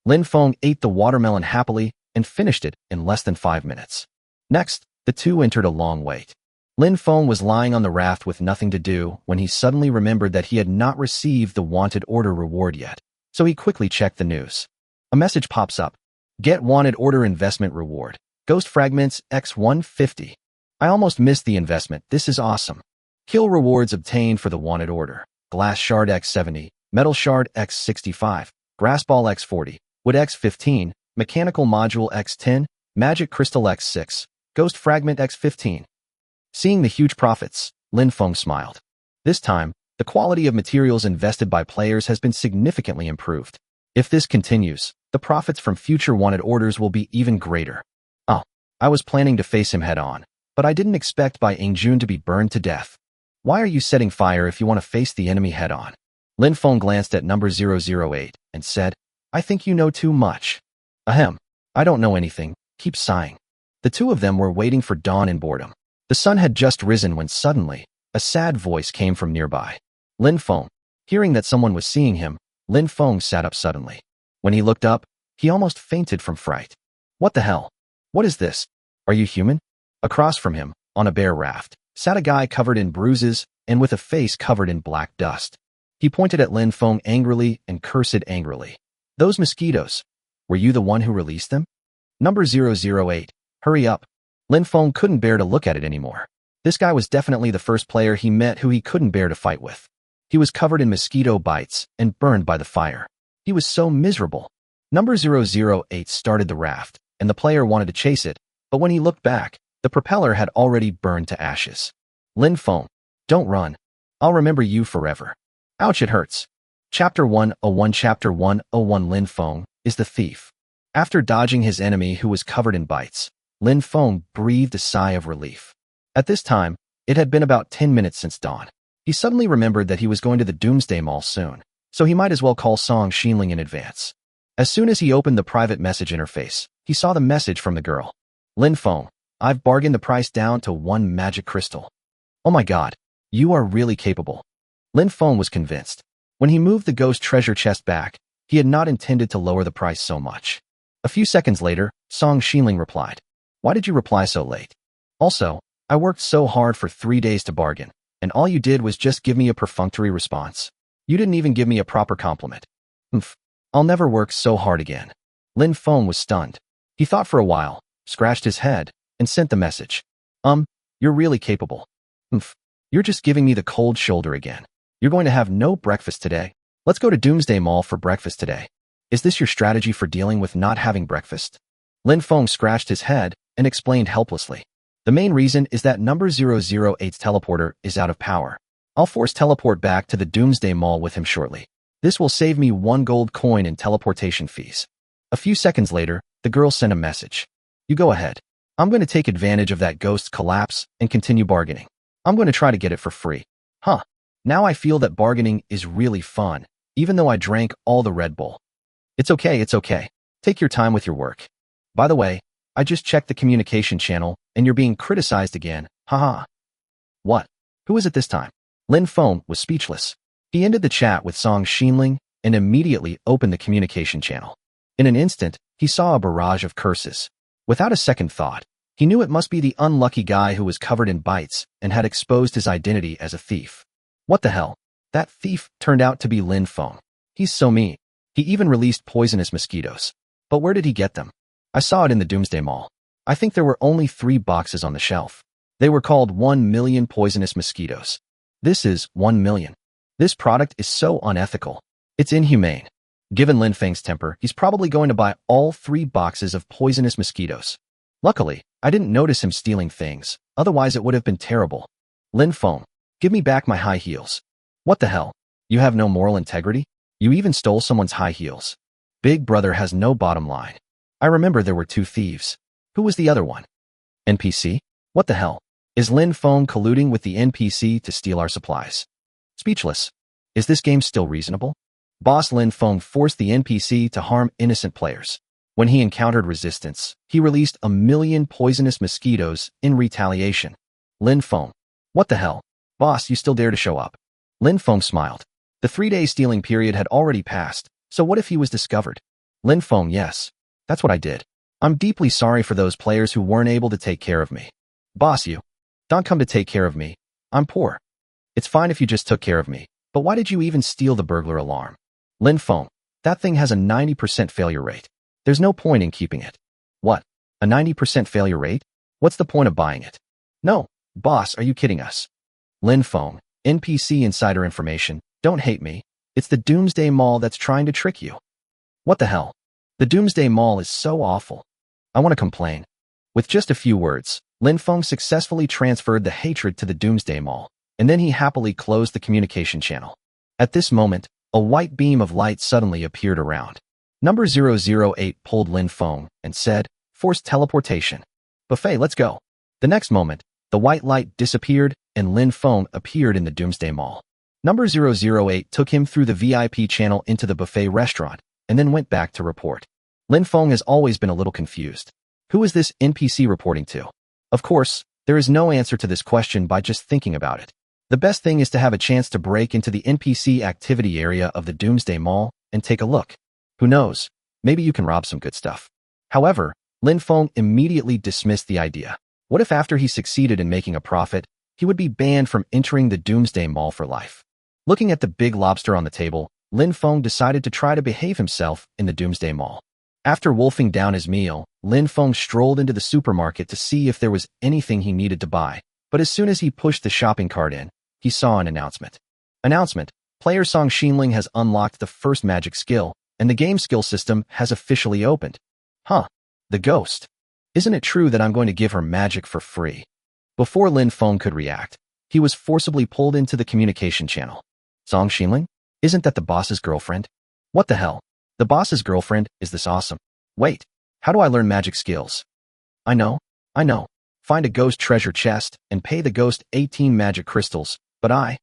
Lin Feng ate the watermelon happily and finished it in less than 5 minutes. Next, the two entered a long wait. Lin Feng was lying on the raft with nothing to do when he suddenly remembered that he had not received the wanted order reward yet, so he quickly checked the news. A message pops up. Get wanted order investment reward. Ghost fragments X150. I almost missed the investment. This is awesome. Kill rewards obtained for the wanted order. Glass shard X70, metal shard X65, grass ball X40, wood X15, mechanical module X10, magic crystal X6, ghost fragment X15. Seeing the huge profits, Lin Feng smiled. This time, the quality of materials invested by players has been significantly improved. If this continues, the profits from future wanted orders will be even greater. Oh, I was planning to face him head-on, but I didn't expect Bai Ingjun to be burned to death. Why are you setting fire if you want to face the enemy head-on? Lin Feng glanced at number 008 and said, I think you know too much. Ahem, I don't know anything, keep sighing. The two of them were waiting for dawn in boredom. The sun had just risen when suddenly, a sad voice came from nearby. Lin Feng. Hearing that someone was seeing him, Lin Feng sat up suddenly. When he looked up, he almost fainted from fright. What the hell? What is this? Are you human? Across from him, on a bare raft, sat a guy covered in bruises and with a face covered in black dust. He pointed at Lin Feng angrily and cursed angrily. Those mosquitoes. Were you the one who released them? Number 008. Hurry up. Lin Feng couldn't bear to look at it anymore. This guy was definitely the first player he met who he couldn't bear to fight with. He was covered in mosquito bites and burned by the fire. He was so miserable. Number 008 started the raft, and the player wanted to chase it, but when he looked back, the propeller had already burned to ashes. Lin Feng, don't run. I'll remember you forever. Ouch, it hurts. Chapter 101 Chapter 101 Lin Feng is the thief. After dodging his enemy who was covered in bites, Lin Feng breathed a sigh of relief. At this time, it had been about 10 minutes since dawn. He suddenly remembered that he was going to the Doomsday Mall soon, so he might as well call Song Xinling in advance. As soon as he opened the private message interface, he saw the message from the girl. Lin Feng, I've bargained the price down to 1 magic crystal. Oh my god, you are really capable. Lin Feng was convinced. When he moved the ghost treasure chest back, he had not intended to lower the price so much. A few seconds later, Song Xinling replied, Why did you reply so late? Also, I worked so hard for 3 days to bargain, and all you did was just give me a perfunctory response. You didn't even give me a proper compliment. I'll never work so hard again. Lin Feng was stunned. He thought for a while, scratched his head, and sent the message. You're really capable. You're just giving me the cold shoulder again. You're going to have no breakfast today. Let's go to Doomsday Mall for breakfast today. Is this your strategy for dealing with not having breakfast? Lin Feng scratched his head and explained helplessly. The main reason is that number 008's teleporter is out of power. I'll force teleport back to the Doomsday Mall with him shortly. This will save me 1 gold coin in teleportation fees. A few seconds later, the girl sent a message. You go ahead. I'm going to take advantage of that ghost's collapse and continue bargaining. I'm going to try to get it for free. Now I feel that bargaining is really fun, even though I drank all the Red Bull. It's okay. Take your time with your work. By the way, I just checked the communication channel, and you're being criticized again. Haha. What? Who is it this time? Lin Feng was speechless. He ended the chat with Song Xinling and immediately opened the communication channel. In an instant, he saw a barrage of curses. Without a second thought, he knew it must be the unlucky guy who was covered in bites and had exposed his identity as a thief. What the hell? That thief turned out to be Lin Feng. He's so mean. He even released poisonous mosquitoes. But where did he get them? I saw it in the Doomsday Mall. I think there were only 3 boxes on the shelf. They were called 1 million poisonous mosquitoes. This is 1 million. This product is so unethical. It's inhumane. Given Lin Feng's temper, he's probably going to buy all 3 boxes of poisonous mosquitoes. Luckily, I didn't notice him stealing things, otherwise it would have been terrible. Lin Feng, give me back my high heels. What the hell? You have no moral integrity? You even stole someone's high heels. Big brother has no bottom line. I remember there were 2 thieves. Who was the other one? NPC? What the hell? Is Lin Feng colluding with the NPC to steal our supplies? Speechless. Is this game still reasonable? Boss Lin Feng forced the NPC to harm innocent players. When he encountered resistance, he released 1 million poisonous mosquitoes in retaliation. Lin Feng. What the hell? Boss, you still dare to show up? Lin Feng smiled. The 3-day stealing period had already passed, so what if he was discovered? Lin Feng, yes. That's what I did. I'm deeply sorry for those players who weren't able to take care of me. Boss, you don't come to take care of me. I'm poor. It's fine if you just took care of me, but why did you even steal the burglar alarm? Lin Feng, that thing has a 90% failure rate. There's no point in keeping it. What? A 90% failure rate? What's the point of buying it? No, boss, are you kidding us? Lin Feng, NPC insider information, don't hate me. It's the Doomsday Mall that's trying to trick you. What the hell? The Doomsday Mall is so awful. I want to complain. With just a few words, Lin Feng successfully transferred the hatred to the Doomsday Mall, and then he happily closed the communication channel. At this moment, a white beam of light suddenly appeared around. Number 008 pulled Lin Feng and said, "Forced teleportation. Buffet, let's go." The next moment, the white light disappeared and Lin Feng appeared in the Doomsday Mall. Number 008 took him through the VIP channel into the buffet restaurant and then went back to report. Lin Feng has always been a little confused. Who is this NPC reporting to? Of course, there is no answer to this question by just thinking about it. The best thing is to have a chance to break into the NPC activity area of the Doomsday Mall and take a look. Who knows? Maybe you can rob some good stuff. However, Lin Feng immediately dismissed the idea. What if after he succeeded in making a profit, he would be banned from entering the Doomsday Mall for life? Looking at the big lobster on the table, Lin Feng decided to try to behave himself in the Doomsday Mall. After wolfing down his meal, Lin Feng strolled into the supermarket to see if there was anything he needed to buy, but as soon as he pushed the shopping cart in, he saw an announcement. Announcement: player Song Xinling has unlocked the first magic skill, and the game skill system has officially opened. Huh. The ghost. Isn't it true that I'm going to give her magic for free? Before Lin Feng could react, he was forcibly pulled into the communication channel. Song Xinling? Isn't that the boss's girlfriend? What the hell? The boss's girlfriend? Is this awesome? Wait, how do I learn magic skills? I know. Find a ghost treasure chest and pay the ghost 18 magic crystals, but I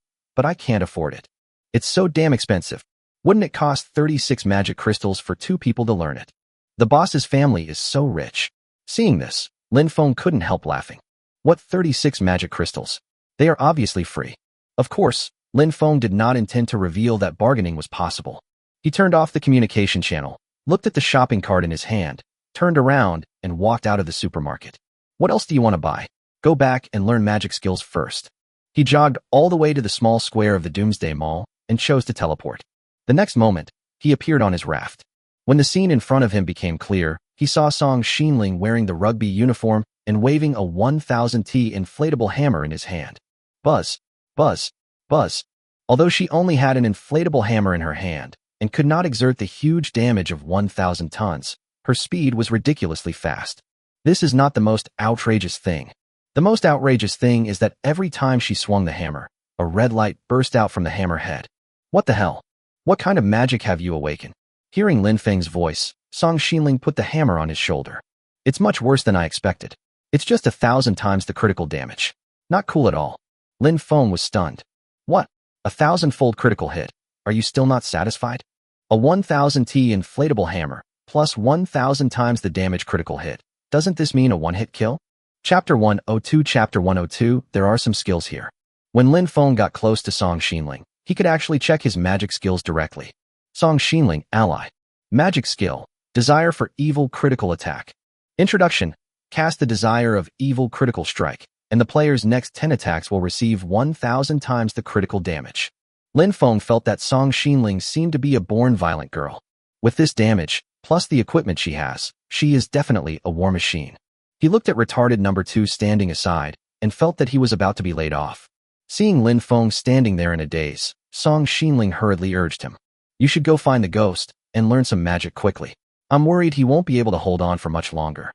can't afford it. It's so damn expensive. Wouldn't it cost 36 magic crystals for 2 people to learn it? The boss's family is so rich. Seeing this, Lin Feng couldn't help laughing. What 36 magic crystals? They are obviously free. Of course, Lin Feng did not intend to reveal that bargaining was possible. He turned off the communication channel, looked at the shopping cart in his hand, turned around, and walked out of the supermarket. What else do you want to buy? Go back and learn magic skills first. He jogged all the way to the small square of the Doomsday Mall and chose to teleport. The next moment, he appeared on his raft. When the scene in front of him became clear, he saw Song Xinling wearing the rugby uniform and waving a 1000T inflatable hammer in his hand. Buzz, buzz, buzz. Although she only had an inflatable hammer in her hand and could not exert the huge damage of 1000 tons, her speed was ridiculously fast. This is not the most outrageous thing. The most outrageous thing is that every time she swung the hammer, a red light burst out from the hammer head. What the hell? What kind of magic have you awakened? Hearing Lin Feng's voice, Song Xinling put the hammer on his shoulder. It's much worse than I expected. It's just 1,000 times the critical damage. Not cool at all. Lin Feng was stunned. What? 1,000-fold critical hit. Are you still not satisfied? A 1000T inflatable hammer, plus 1,000 times the damage critical hit. Doesn't this mean a one-hit kill? Chapter 102 Chapter 102, there are some skills here. When Lin Feng got close to Song Xinling, he could actually check his magic skills directly. Song Xinling, ally. Magic skill, desire for evil critical attack. Introduction, cast the desire of evil critical strike, and the player's next 10 attacks will receive 1,000 times the critical damage. Lin Feng felt that Song Xinling seemed to be a born violent girl. With this damage, plus the equipment she has, she is definitely a war machine. He looked at retarded number 2 standing aside and felt that he was about to be laid off. Seeing Lin Feng standing there in a daze, Song Xinling hurriedly urged him. You should go find the ghost and learn some magic quickly. I'm worried he won't be able to hold on for much longer.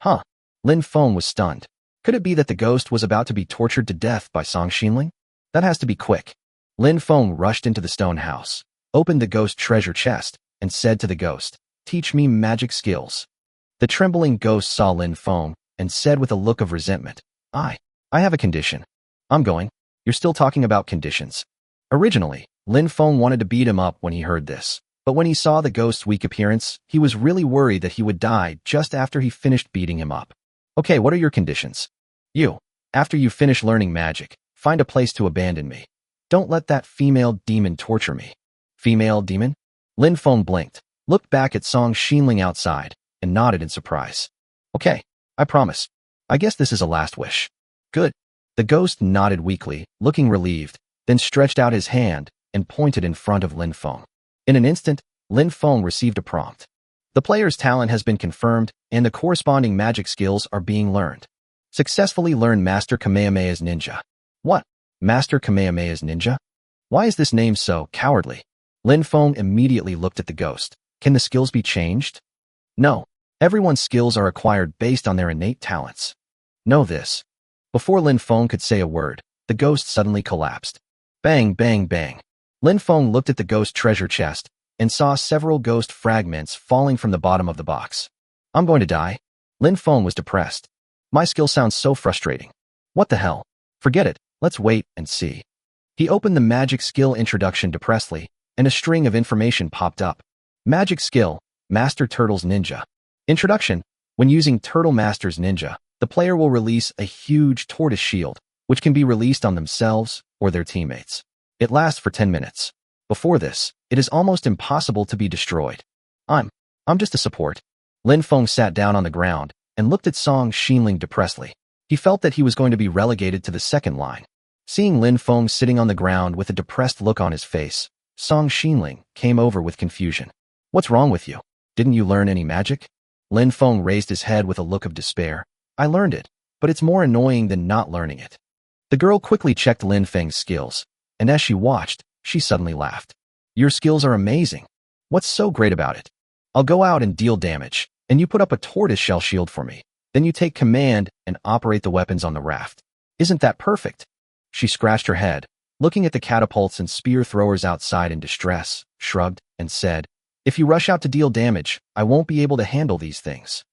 Huh? Lin Feng was stunned. Could it be that the ghost was about to be tortured to death by Song Xinling? That has to be quick. Lin Feng rushed into the stone house, opened the ghost treasure chest, and said to the ghost, Teach me magic skills. The trembling ghost saw Lin Feng and said with a look of resentment, I have a condition. I'm going. You're still talking about conditions. Originally, Lin Feng wanted to beat him up when he heard this, but when he saw the ghost's weak appearance, he was really worried that he would die just after he finished beating him up. Okay, what are your conditions? You, after you finish learning magic, find a place to abandon me. Don't let that female demon torture me. Female demon? Lin Feng blinked, looked back at Song Xinling outside, and nodded in surprise. Okay, I promise. I guess this is a last wish. Good. The ghost nodded weakly, looking relieved, then stretched out his hand and pointed in front of Lin Feng. In an instant, Lin Feng received a prompt. The player's talent has been confirmed, and the corresponding magic skills are being learned. Successfully learn Master Kamehameha's Ninja. What? Master Kamehameha's Ninja? Why is this name so cowardly? Lin Feng immediately looked at the ghost. Can the skills be changed? No. Everyone's skills are acquired based on their innate talents. Know this. Before Lin Feng could say a word, the ghost suddenly collapsed. Bang, bang, bang. Lin Feng looked at the ghost treasure chest and saw several ghost fragments falling from the bottom of the box. I'm going to die. Lin Feng was depressed. My skill sounds so frustrating. What the hell? Forget it. Let's wait and see. He opened the magic skill introduction depressedly, and a string of information popped up. Magic skill, Master Turtle's Ninja. Introduction. When using Turtle Master's Ninja, the player will release a huge tortoise shield, which can be released on themselves or their teammates. It lasts for 10 minutes. Before this, it is almost impossible to be destroyed. I'm just a support. Lin Feng sat down on the ground and looked at Song Xinling depressedly. He felt that he was going to be relegated to the second line. Seeing Lin Feng sitting on the ground with a depressed look on his face, Song Xinling came over with confusion. What's wrong with you? Didn't you learn any magic? Lin Feng raised his head with a look of despair. I learned it, but it's more annoying than not learning it. The girl quickly checked Lin Feng's skills, and as she watched, she suddenly laughed. Your skills are amazing. What's so great about it? I'll go out and deal damage, and you put up a tortoise shell shield for me. Then you take command and operate the weapons on the raft. Isn't that perfect? She scratched her head, looking at the catapults and spear throwers outside in distress, shrugged, and said, If you rush out to deal damage, I won't be able to handle these things.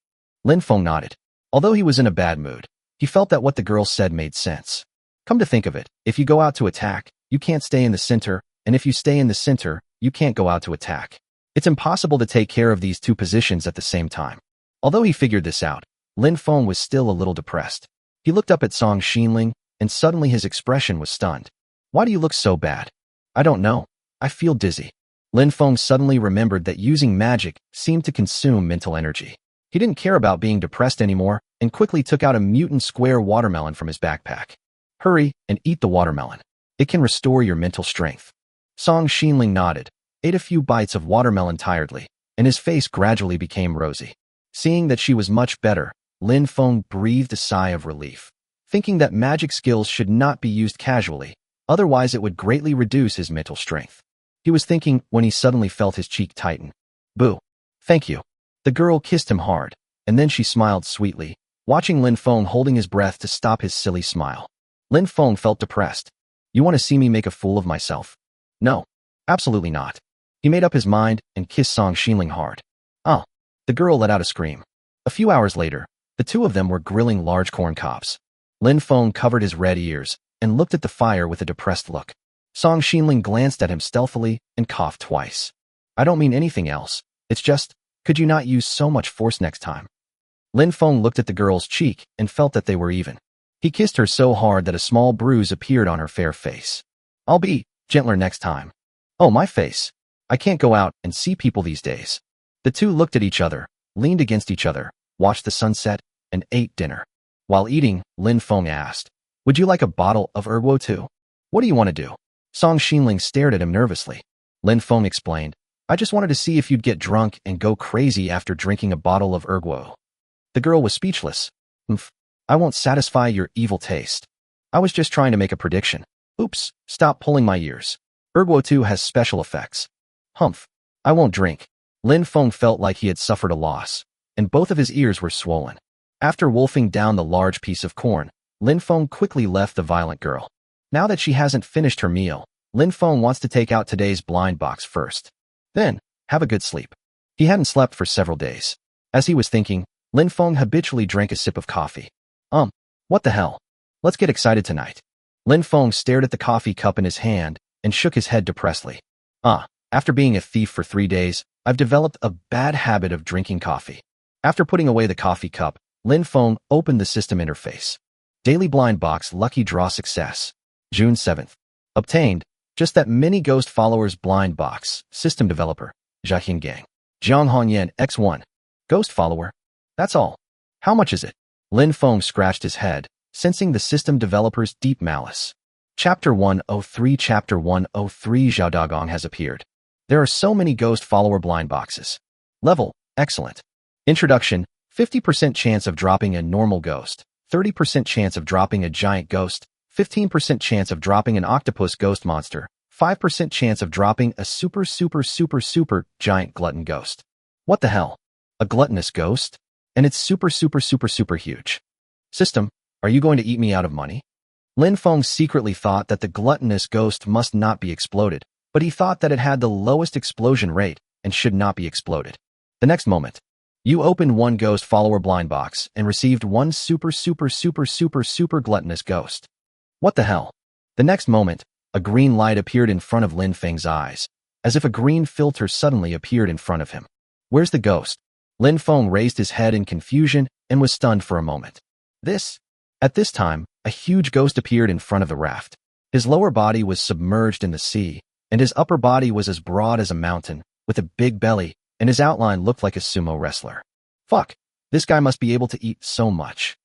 Lin Feng nodded. Although he was in a bad mood, he felt that what the girl said made sense. Come to think of it, if you go out to attack, you can't stay in the center, and if you stay in the center, you can't go out to attack. It's impossible to take care of these two positions at the same time. Although he figured this out, Lin Feng was still a little depressed. He looked up at Song Xinling, and suddenly his expression was stunned. Why do you look so bad? I don't know. I feel dizzy. Lin Feng suddenly remembered that using magic seemed to consume mental energy. He didn't care about being depressed anymore and quickly took out a mutant square watermelon from his backpack. Hurry and eat the watermelon. It can restore your mental strength. Song Xinling nodded, ate a few bites of watermelon tiredly, and his face gradually became rosy. Seeing that she was much better, Lin Feng breathed a sigh of relief, thinking that magic skills should not be used casually, otherwise it would greatly reduce his mental strength. He was thinking when he suddenly felt his cheek tighten. Boo. Thank you. The girl kissed him hard, and then she smiled sweetly, watching Lin Feng holding his breath to stop his silly smile. Lin Feng felt depressed. You want to see me make a fool of myself? No. Absolutely not. He made up his mind and kissed Song Xinling hard. Oh. The girl let out a scream. A few hours later, the two of them were grilling large corn cobs. Lin Feng covered his red ears and looked at the fire with a depressed look. Song Xinling glanced at him stealthily and coughed twice. I don't mean anything else. It's just, could you not use so much force next time? Lin Feng looked at the girl's cheek and felt that they were even. He kissed her so hard that a small bruise appeared on her fair face. I'll be gentler next time. Oh, my face. I can't go out and see people these days. The two looked at each other, leaned against each other, watched the sunset, and ate dinner. While eating, Lin Feng asked, Would you like a bottle of erguo too? What do you want to do? Song Xinling stared at him nervously. Lin Feng explained, I just wanted to see if you'd get drunk and go crazy after drinking a bottle of erguo. The girl was speechless. Umph. I won't satisfy your evil taste. I was just trying to make a prediction. Oops, stop pulling my ears. Erguo 2 has special effects. Humph. I won't drink. Lin Feng felt like he had suffered a loss, and both of his ears were swollen. After wolfing down the large piece of corn, Lin Feng quickly left the violent girl. Now that she hasn't finished her meal, Lin Feng wants to take out today's blind box first. Then, have a good sleep. He hadn't slept for several days. As he was thinking, Lin Feng habitually drank a sip of coffee. What the hell? Let's get excited tonight. Lin Feng stared at the coffee cup in his hand and shook his head depressedly. After being a thief for 3 days, I've developed a bad habit of drinking coffee. After putting away the coffee cup, Lin Feng opened the system interface. Daily blind box lucky draw success. June 7th. Obtained. Just that mini ghost followers blind box. System developer. Jiaxing Gang. Jiang Hongyan X1. Ghost follower. That's all. How much is it? Lin Feng scratched his head, sensing the system developer's deep malice. Chapter 103 Chapter 103 Zhao Dagong has appeared. There are so many ghost follower blind boxes. Level, excellent. Introduction, 50% chance of dropping a normal ghost, 30% chance of dropping a giant ghost, 15% chance of dropping an octopus ghost monster, 5% chance of dropping a super giant glutton ghost. What the hell? A gluttonous ghost? And it's super huge. System, are you going to eat me out of money? Lin Feng secretly thought that the gluttonous ghost must not be exploded, but he thought that it had the lowest explosion rate and should not be exploded. The next moment, you opened one ghost follower blind box and received one super gluttonous ghost. What the hell? The next moment, a green light appeared in front of Lin Feng's eyes, as if a green filter suddenly appeared in front of him. Where's the ghost? Lin Feng raised his head in confusion and was stunned for a moment. At this time, a huge ghost appeared in front of the raft. His lower body was submerged in the sea, and his upper body was as broad as a mountain, with a big belly, and his outline looked like a sumo wrestler. Fuck, this guy must be able to eat so much.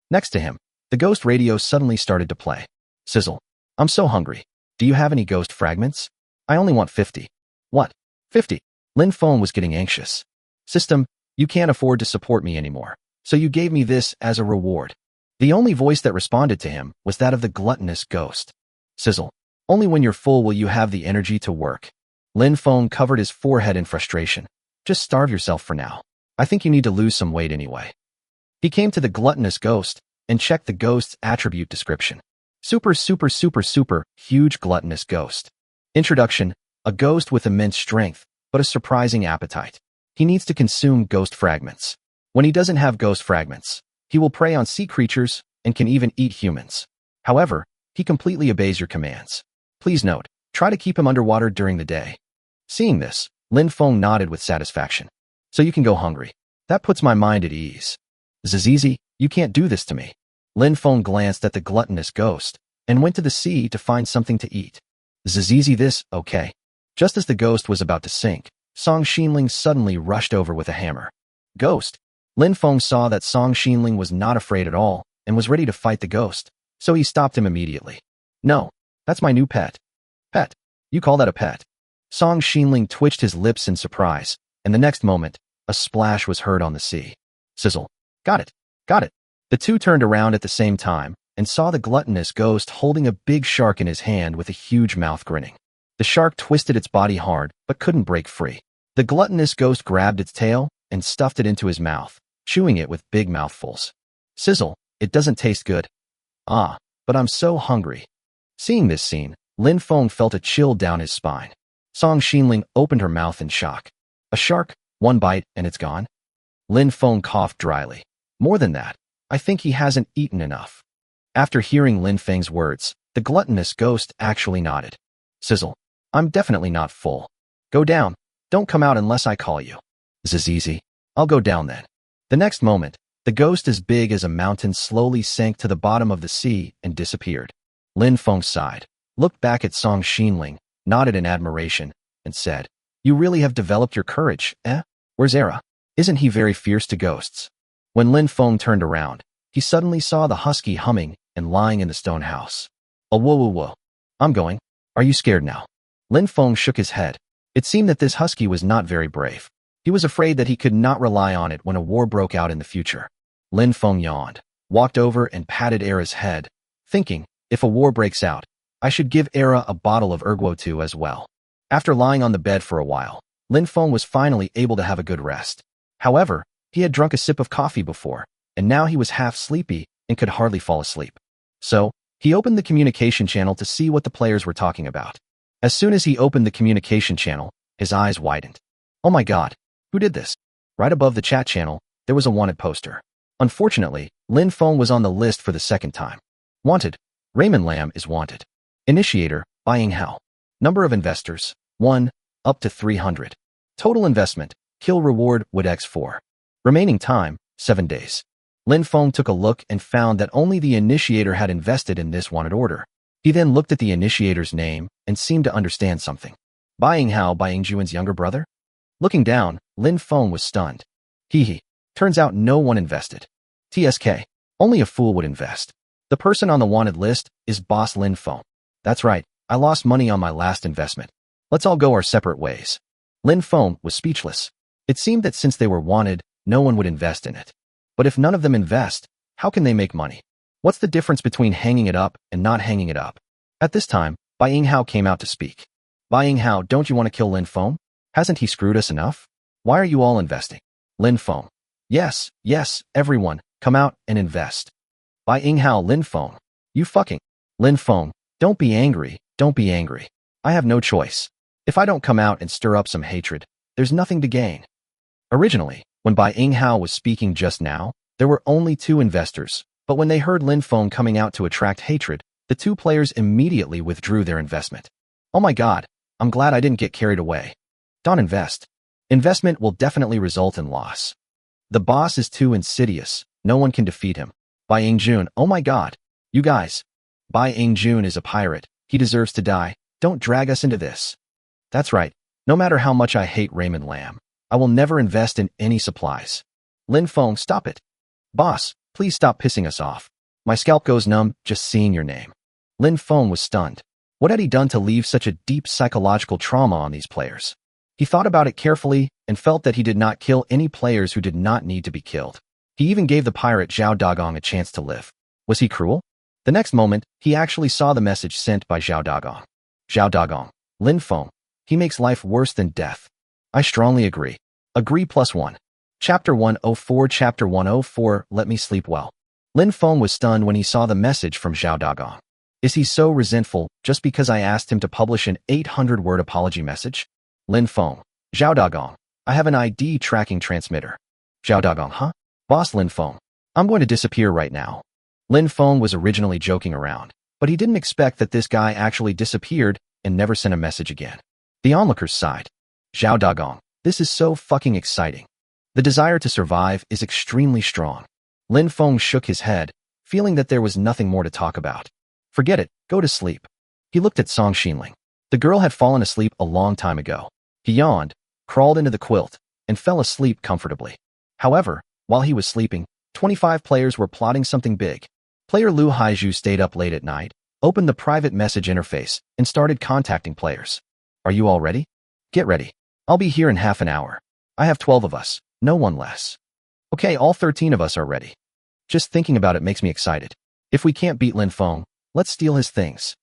Next to him, the ghost radio suddenly started to play. Sizzle. I'm so hungry. Do you have any ghost fragments? I only want 50. What? 50? Lin Feng was getting anxious. System, you can't afford to support me anymore, so you gave me this as a reward. The only voice that responded to him was that of the gluttonous ghost. Sizzle. Only when you're full will you have the energy to work. Lin Feng covered his forehead in frustration. Just starve yourself for now. I think you need to lose some weight anyway. He came to the gluttonous ghost and checked the ghost's attribute description. Super huge gluttonous ghost. Introduction, a ghost with immense strength, but a surprising appetite. He needs to consume ghost fragments. When he doesn't have ghost fragments, he will prey on sea creatures and can even eat humans. However, he completely obeys your commands. Please note, try to keep him underwater during the day. Seeing this, Lin Feng nodded with satisfaction. So you can go hungry. That puts my mind at ease. Zizizi, you can't do this to me. Lin Feng glanced at the gluttonous ghost and went to the sea to find something to eat. Zizizi this, okay. Just as the ghost was about to sink, Song Xinling suddenly rushed over with a hammer. Ghost. Lin Feng saw that Song Xinling was not afraid at all and was ready to fight the ghost, so he stopped him immediately. No, that's my new pet. Pet? You call that a pet? Song Xinling twitched his lips in surprise, and the next moment, a splash was heard on the sea. Sizzle. Got it. The two turned around at the same time and saw the gluttonous ghost holding a big shark in his hand with a huge mouth grinning. The shark twisted its body hard, but couldn't break free. The gluttonous ghost grabbed its tail and stuffed it into his mouth, chewing it with big mouthfuls. Sizzle, it doesn't taste good. But I'm so hungry. Seeing this scene, Lin Feng felt a chill down his spine. Song Xinling opened her mouth in shock. A shark, one bite, and it's gone? Lin Feng coughed dryly. More than that, I think he hasn't eaten enough. After hearing Lin Feng's words, the gluttonous ghost actually nodded. Sizzle, I'm definitely not full. Go down. Don't come out unless I call you. Zizizi, I'll go down then. The next moment, the ghost as big as a mountain slowly sank to the bottom of the sea and disappeared. Lin Feng sighed, looked back at Song Xinling, nodded in admiration, and said, You really have developed your courage, eh? Where's Era? Isn't he very fierce to ghosts? When Lin Feng turned around, he suddenly saw the husky humming and lying in the stone house. Oh, whoa. I'm going. Are you scared now? Lin Feng shook his head. It seemed that this husky was not very brave. He was afraid that he could not rely on it when a war broke out in the future. Lin Feng yawned. walked over and patted Era's head, thinking, if a war breaks out, I should give Era a bottle of erguo as well. After lying on the bed for a while, Lin Feng was finally able to have a good rest. However, he had drunk a sip of coffee before, and now he was half sleepy and could hardly fall asleep. So, he opened the communication channel to see what the players were talking about. As soon as he opened the communication channel, his eyes widened. Oh my god, who did this? Right above the chat channel, there was a wanted poster. Unfortunately, Lin Feng was on the list for the second time. Wanted. Raymond Lam is wanted. Initiator, Buying How. Number of investors, 1, up to 300. Total investment, kill reward would x4. Remaining time, 7 days. Lin Feng took a look and found that only the initiator had invested in this wanted order. He then looked at the initiator's name and seemed to understand something. Buying How by Ying Juan's younger brother? Looking down, Lin Feng was stunned. Hee. Turns out no one invested. TSK. Only a fool would invest. The person on the wanted list is Boss Lin Feng. That's right, I lost money on my last investment. Let's all go our separate ways. Lin Feng was speechless. It seemed that since they were wanted, no one would invest in it. But if none of them invest, how can they make money? What's the difference between hanging it up and not hanging it up? At this time, Bai Yinghao came out to speak. Bai Yinghao, don't you want to kill Lin Feng? Hasn't he screwed us enough? Why are you all investing? Lin Feng. Yes, everyone, come out and invest. Bai Yinghao, Lin Feng. You fucking. Lin Feng, don't be angry. I have no choice. If I don't come out and stir up some hatred, there's nothing to gain. Originally, when Bai Yinghao was speaking just now, there were only 2 investors, but when they heard Lin Feng coming out to attract hatred, the 2 players immediately withdrew their investment. Oh my god, I'm glad I didn't get carried away. Don't invest. Investment will definitely result in loss. The boss is too insidious, no one can defeat him. Bai Yingjun, oh my god. You guys. Bai Yingjun is a pirate, he deserves to die, don't drag us into this. That's right, no matter how much I hate Raymond Lam, I will never invest in any supplies. Lin Feng, stop it. Boss, please stop pissing us off. My scalp goes numb just seeing your name. Lin Feng was stunned. What had he done to leave such a deep psychological trauma on these players? He thought about it carefully and felt that he did not kill any players who did not need to be killed. He even gave the pirate Zhao Dagong a chance to live. Was he cruel? The next moment, he actually saw the message sent by Zhao Dagong. Zhao Dagong. Lin Feng. He makes life worse than death. I strongly agree. Agree +1. Chapter 104 Chapter 104 Let me sleep well. Lin Feng was stunned when he saw the message from Zhao Dagong. Is he so resentful just because I asked him to publish an 800-word apology message? Lin Feng. Zhao Dagong. I have an ID tracking transmitter. Zhao Dagong, huh? Boss Lin Feng. I'm going to disappear right now. Lin Feng was originally joking around, but he didn't expect that this guy actually disappeared and never sent a message again. The onlookers sighed. Zhao Dagong. This is so fucking exciting. The desire to survive is extremely strong. Lin Feng shook his head, feeling that there was nothing more to talk about. Forget it, go to sleep. He looked at Song Xinling. The girl had fallen asleep a long time ago. He yawned, crawled into the quilt, and fell asleep comfortably. However, while he was sleeping, 25 players were plotting something big. Player Lu Haiju stayed up late at night, opened the private message interface, and started contacting players. Are you all ready? Get ready. I'll be here in half an hour. I have 12 of us, no one less. Okay, all 13 of us are ready. Just thinking about it makes me excited. If we can't beat Lin Feng, let's steal his things.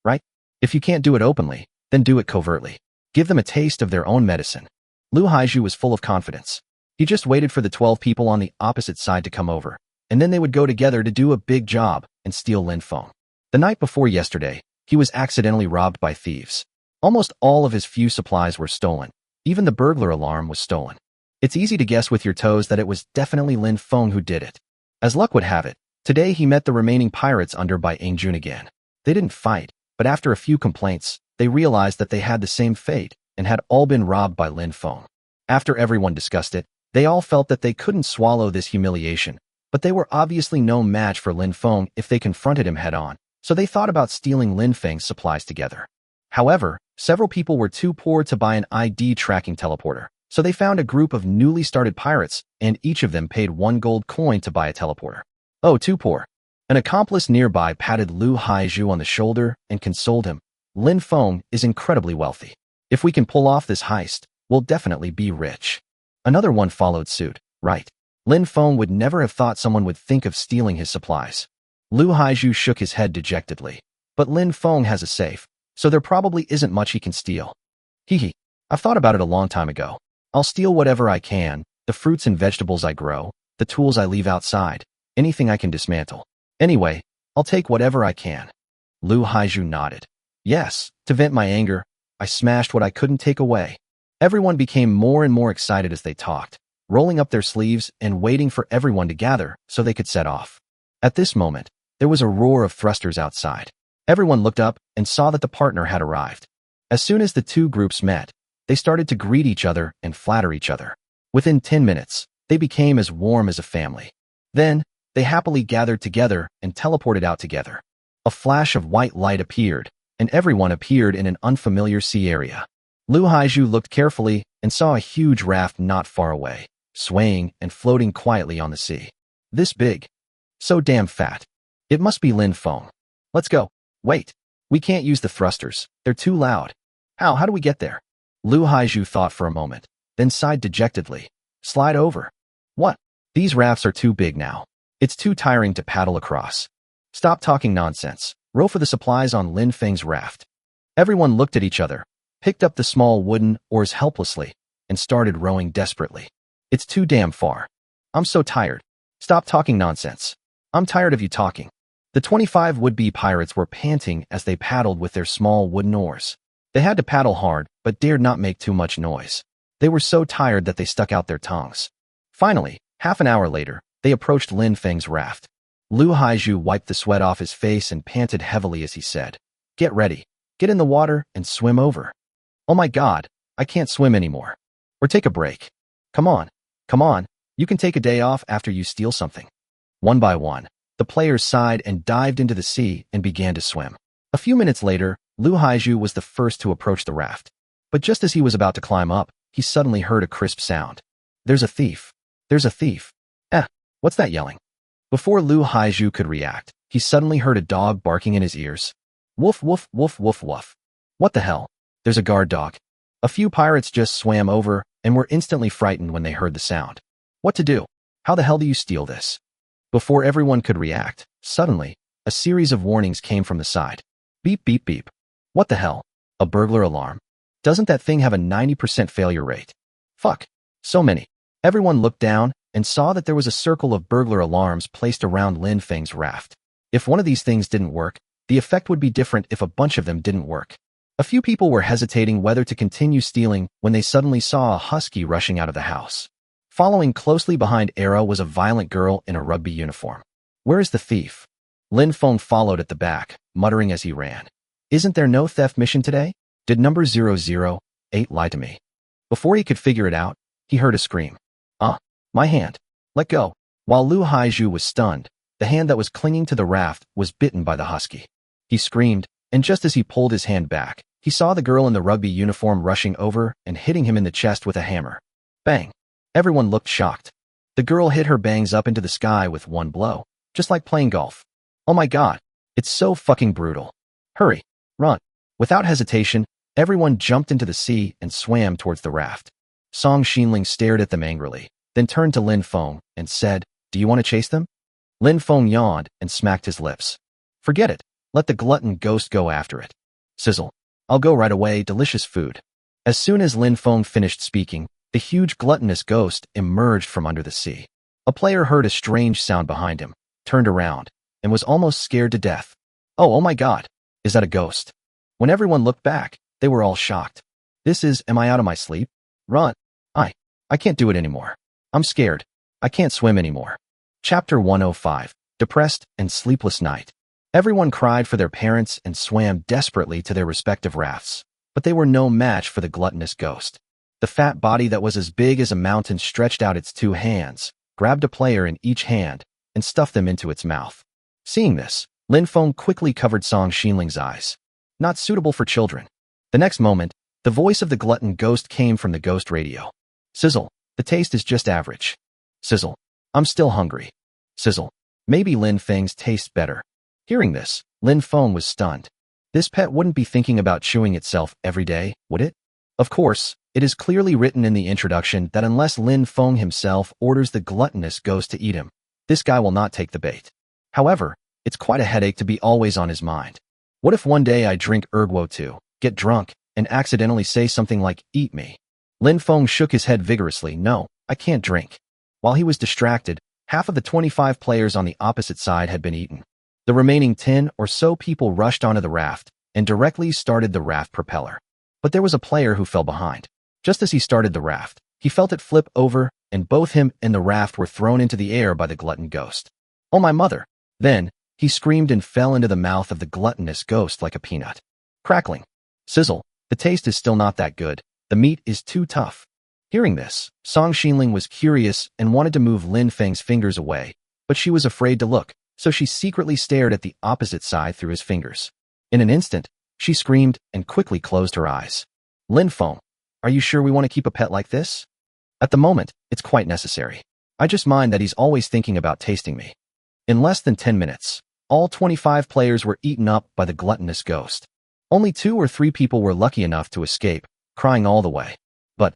Right? If you can't do it openly, then do it covertly. Give them a taste of their own medicine. Lu Haiju was full of confidence. He just waited for the 12 people on the opposite side to come over, and then they would go together to do a big job and steal Lin Feng. The night before yesterday, he was accidentally robbed by thieves. Almost all of his few supplies were stolen. Even the burglar alarm was stolen. It's easy to guess with your toes that it was definitely Lin Feng who did it. As luck would have it, today he met the remaining pirates under Bai Yingjun again. They didn't fight, but after a few complaints, they realized that they had the same fate and had all been robbed by Lin Feng. After everyone discussed it, they all felt that they couldn't swallow this humiliation, but they were obviously no match for Lin Feng if they confronted him head-on, so they thought about stealing Lin Feng's supplies together. However, several people were too poor to buy an ID tracking teleporter, so they found a group of newly started pirates, and each of them paid 1 gold coin to buy a teleporter. Oh, too poor. An accomplice nearby patted Lu Haiju on the shoulder and consoled him. Lin Feng is incredibly wealthy. If we can pull off this heist, we'll definitely be rich. Another one followed suit. Right. Lin Feng would never have thought someone would think of stealing his supplies. Lu Haizhu shook his head dejectedly. But Lin Feng has a safe, so there probably isn't much he can steal. Hee. I've thought about it a long time ago. I'll steal whatever I can, the fruits and vegetables I grow, the tools I leave outside, anything I can dismantle. Anyway, I'll take whatever I can. Lu Haizhu nodded. Yes, to vent my anger, I smashed what I couldn't take away. Everyone became more and more excited as they talked, rolling up their sleeves and waiting for everyone to gather so they could set off. At this moment, there was a roar of thrusters outside. Everyone looked up and saw that the partner had arrived. As soon as the two groups met, they started to greet each other and flatter each other. Within 10 minutes, they became as warm as a family. Then, they happily gathered together and teleported out together. A flash of white light appeared, and everyone appeared in an unfamiliar sea area. Lu Haizhu looked carefully and saw a huge raft not far away, swaying and floating quietly on the sea. This big. So damn fat. It must be Lin Feng. Let's go. Wait. We can't use the thrusters. They're too loud. How do we get there? Lu Haizhu thought for a moment, then sighed dejectedly. Slide over. What? These rafts are too big now. It's too tiring to paddle across. Stop talking nonsense. Row for the supplies on Lin Feng's raft. Everyone looked at each other, picked up the small wooden oars helplessly, and started rowing desperately. It's too damn far. I'm so tired. Stop talking nonsense. I'm tired of you talking. The 25 would-be pirates were panting as they paddled with their small wooden oars. They had to paddle hard, but dared not make too much noise. They were so tired that they stuck out their tongues. Finally, half an hour later, they approached Lin Feng's raft. Lu Haizhu wiped the sweat off his face and panted heavily as he said, "Get ready. Get in the water and swim over." "Oh my God, I can't swim anymore." "Or take a break." Come on. You can take a day off after you steal something." One by one, the players sighed and dived into the sea and began to swim. A few minutes later, Lu Haizhu was the first to approach the raft. But just as he was about to climb up, he suddenly heard a crisp sound. There's a thief. There's a thief. What's that yelling? Before Lu Haizhu could react, he suddenly heard a dog barking in his ears. Woof, woof, woof, woof, woof. What the hell? There's a guard dog. A few pirates just swam over and were instantly frightened when they heard the sound. What to do? How the hell do you steal this? Before everyone could react, suddenly, a series of warnings came from the side. Beep, beep, beep. What the hell? A burglar alarm? Doesn't that thing have a 90% failure rate? Fuck. So many. Everyone looked down and saw that there was a circle of burglar alarms placed around Lin Feng's raft. If one of these things didn't work, the effect would be different if a bunch of them didn't work. A few people were hesitating whether to continue stealing when they suddenly saw a husky rushing out of the house. Following closely behind Era was a violent girl in a rugby uniform. Where is the thief? Lin Feng followed at the back, muttering as he ran. Isn't there no theft mission today? Did number 008 lie to me? Before he could figure it out, he heard a scream. My hand. Let go. While Lu Haizhu was stunned, the hand that was clinging to the raft was bitten by the husky. He screamed, and just as he pulled his hand back, he saw the girl in the rugby uniform rushing over and hitting him in the chest with a hammer. Bang. Everyone looked shocked. The girl hit her bangs up into the sky with one blow, just like playing golf. Oh my God. It's so fucking brutal. Hurry. Run. Without hesitation, everyone jumped into the sea and swam towards the raft. Song Xinling stared at them angrily, then turned to Lin Feng and said, "Do you want to chase them?" Lin Feng yawned and smacked his lips. "Forget it. Let the glutton ghost go after it." Sizzle. "I'll go right away, delicious food." As soon as Lin Feng finished speaking, the huge gluttonous ghost emerged from under the sea. A player heard a strange sound behind him, turned around, and was almost scared to death. Oh my God. Is that a ghost? When everyone looked back, they were all shocked. Am I out of my sleep? Run. I can't do it anymore. I'm scared. I can't swim anymore. Chapter 105. Depressed and Sleepless Night. Everyone cried for their parents and swam desperately to their respective rafts, but they were no match for the gluttonous ghost. The fat body that was as big as a mountain stretched out its two hands, grabbed a player in each hand, and stuffed them into its mouth. Seeing this, Lin Feng quickly covered Song Xinling's eyes. Not suitable for children. The next moment, the voice of the glutton ghost came from the ghost radio. Sizzle. The taste is just average. Sizzle. I'm still hungry. Sizzle. Maybe Lin Feng's tastes better. Hearing this, Lin Feng was stunned. This pet wouldn't be thinking about chewing itself every day, would it? Of course, It is clearly written in the introduction that unless Lin Feng himself orders the gluttonous ghost to eat him, this guy will not take the bait. However, it's quite a headache to be always on his mind. What if one day I drink erguo too, get drunk, and accidentally say something like, "Eat me"? Lin Feng shook his head vigorously. No, I can't drink. While he was distracted, half of the 25 players on the opposite side had been eaten. The remaining 10 or so people rushed onto the raft and directly started the raft propeller. But there was a player who fell behind. Just as he started the raft, he felt it flip over, and both him and the raft were thrown into the air by the glutton ghost. Oh my mother! Then, he screamed and fell into the mouth of the gluttonous ghost like a peanut. Crackling. Sizzle. The taste is still not that good. The meat is too tough. Hearing this, Song Xinling was curious and wanted to move Lin Feng's fingers away, but she was afraid to look, so she secretly stared at the opposite side through his fingers. In an instant, she screamed and quickly closed her eyes. Lin Feng, are you sure we want to keep a pet like this? At the moment, it's quite necessary. I just mind that he's always thinking about tasting me. In less than 10 minutes, all 25 players were eaten up by the gluttonous ghost. Only 2 or 3 people were lucky enough to escape, crying all the way. But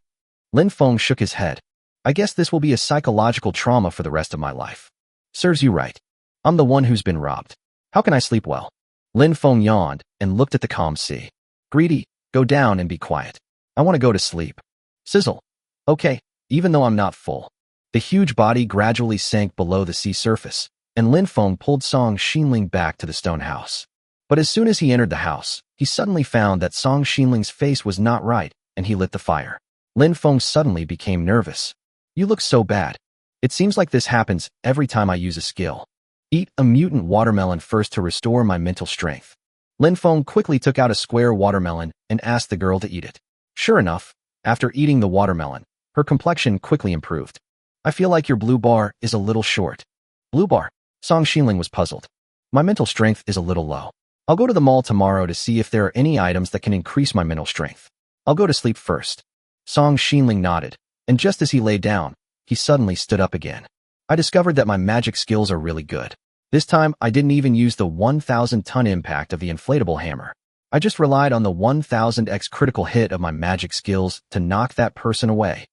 Lin Feng shook his head. I guess this will be a psychological trauma for the rest of my life. Serves you right. I'm the one who's been robbed. How can I sleep well? Lin Feng yawned and looked at the calm sea. Greedy, go down and be quiet. I want to go to sleep. Sizzle. Okay, even though I'm not full. The huge body gradually sank below the sea surface, and Lin Feng pulled Song Xinling back to the stone house. But as soon as he entered the house, he suddenly found that Song Xinling's face was not right, and he lit the fire. Lin Feng suddenly became nervous. You look so bad. It seems like this happens every time I use a skill. Eat a mutant watermelon first to restore my mental strength. Lin Feng quickly took out a square watermelon and asked the girl to eat it. Sure enough, after eating the watermelon, her complexion quickly improved. I feel like your blue bar is a little short. Blue bar? Song Xinling was puzzled. My mental strength is a little low. I'll go to the mall tomorrow to see if there are any items that can increase my mental strength. I'll go to sleep first. Song Xinling nodded, and just as he lay down, he suddenly stood up again. I discovered that my magic skills are really good. This time, I didn't even use the 1,000-ton impact of the inflatable hammer. I just relied on the 1,000x critical hit of my magic skills to knock that person away.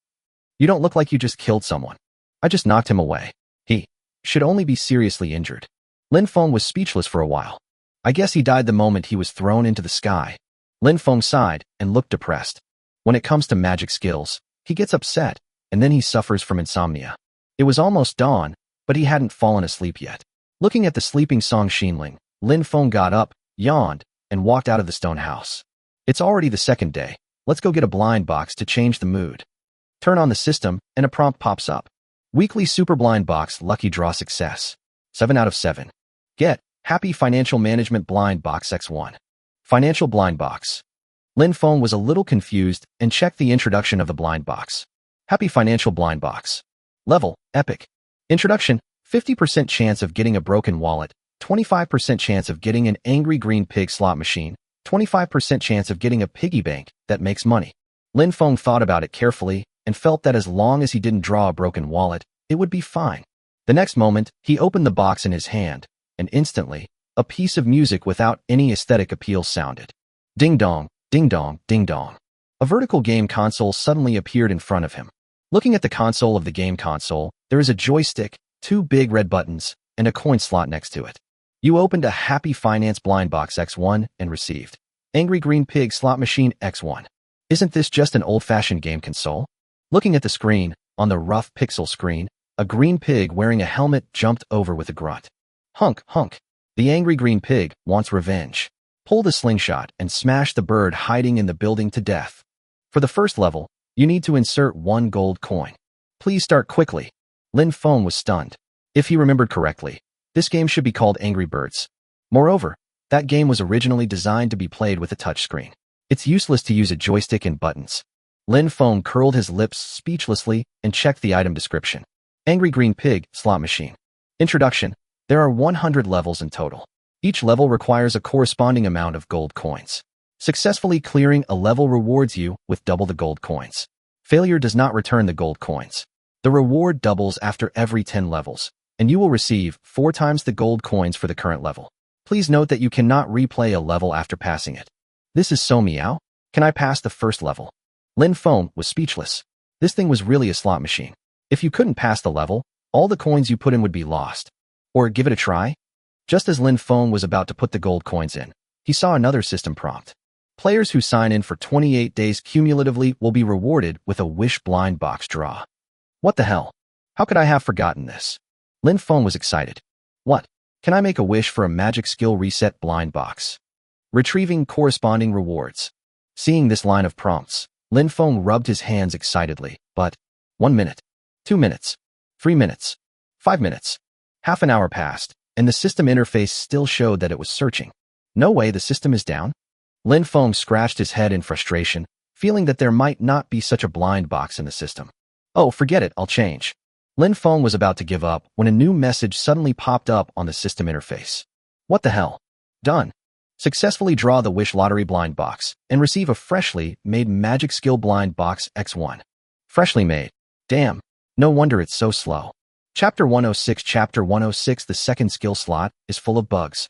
You don't look like you just killed someone. I just knocked him away. He should only be seriously injured. Lin Feng was speechless for a while. I guess he died the moment he was thrown into the sky. Lin Feng sighed and looked depressed. When it comes to magic skills, he gets upset, and then he suffers from insomnia. It was almost dawn, but he hadn't fallen asleep yet. Looking at the sleeping Song Xinling, Lin Feng got up, yawned, and walked out of the stone house. It's already the second day. Let's go get a blind box to change the mood. Turn on the system, and a prompt pops up. Weekly Super Blind Box Lucky Draw Success. 7 out of 7. Get Happy Financial Management Blind Box X1. Financial Blind Box. Lin Feng was a little confused and checked the introduction of the blind box. Happy Financial Blind Box. Level, Epic. Introduction, 50% chance of getting a broken wallet, 25% chance of getting an angry green pig slot machine, 25% chance of getting a piggy bank that makes money. Lin Feng thought about it carefully and felt that as long as he didn't draw a broken wallet, it would be fine. The next moment, he opened the box in his hand, and instantly, a piece of music without any aesthetic appeal sounded. Ding dong, ding dong, ding dong. A vertical game console suddenly appeared in front of him. Looking at the console of the game console, there is a joystick, 2 big red buttons, and a coin slot next to it. You opened a Happy Finance Blind Box X1 and received Angry Green Pig Slot Machine X1. Isn't this just an old-fashioned game console? Looking at the screen, on the rough pixel screen, a green pig wearing a helmet jumped over with a grunt. Hunk, hunk. The angry green pig wants revenge. Pull the slingshot and smash the bird hiding in the building to death. For the first level, you need to insert 1 gold coin. Please start quickly. Lin Feng was stunned. If he remembered correctly, this game should be called Angry Birds. Moreover, that game was originally designed to be played with a touchscreen. It's useless to use a joystick and buttons. Lin Feng curled his lips speechlessly and checked the item description. Angry Green Pig Slot Machine. Introduction. There are 100 levels in total. Each level requires a corresponding amount of gold coins. Successfully clearing a level rewards you with double the gold coins. Failure does not return the gold coins. The reward doubles after every 10 levels, and you will receive 4 times the gold coins for the current level. Please note that you cannot replay a level after passing it. This is so meow. Can I pass the first level? Lin Feng was speechless. This thing was really a slot machine. If you couldn't pass the level, all the coins you put in would be lost. Or give it a try? Just as Lin Feng was about to put the gold coins in, he saw another system prompt. Players who sign in for 28 days cumulatively will be rewarded with a wish blind box draw. What the hell? How could I have forgotten this? Lin Feng was excited. What? Can I make a wish for a magic skill reset blind box? Retrieving corresponding rewards. Seeing this line of prompts, Lin Feng rubbed his hands excitedly, but 1 minute, 2 minutes, 3 minutes, 5 minutes. Half an hour passed, and the system interface still showed that it was searching. No way, the system is down? Lin Feng scratched his head in frustration, feeling that there might not be such a blind box in the system. Oh, forget it, I'll change. Lin Feng was about to give up when a new message suddenly popped up on the system interface. What the hell? Done. Successfully draw the Wish Lottery blind box and receive a freshly made Magic Skill blind box X1. Freshly made. Damn. No wonder it's so slow. Chapter 106. Chapter 106. The second skill slot is full of bugs.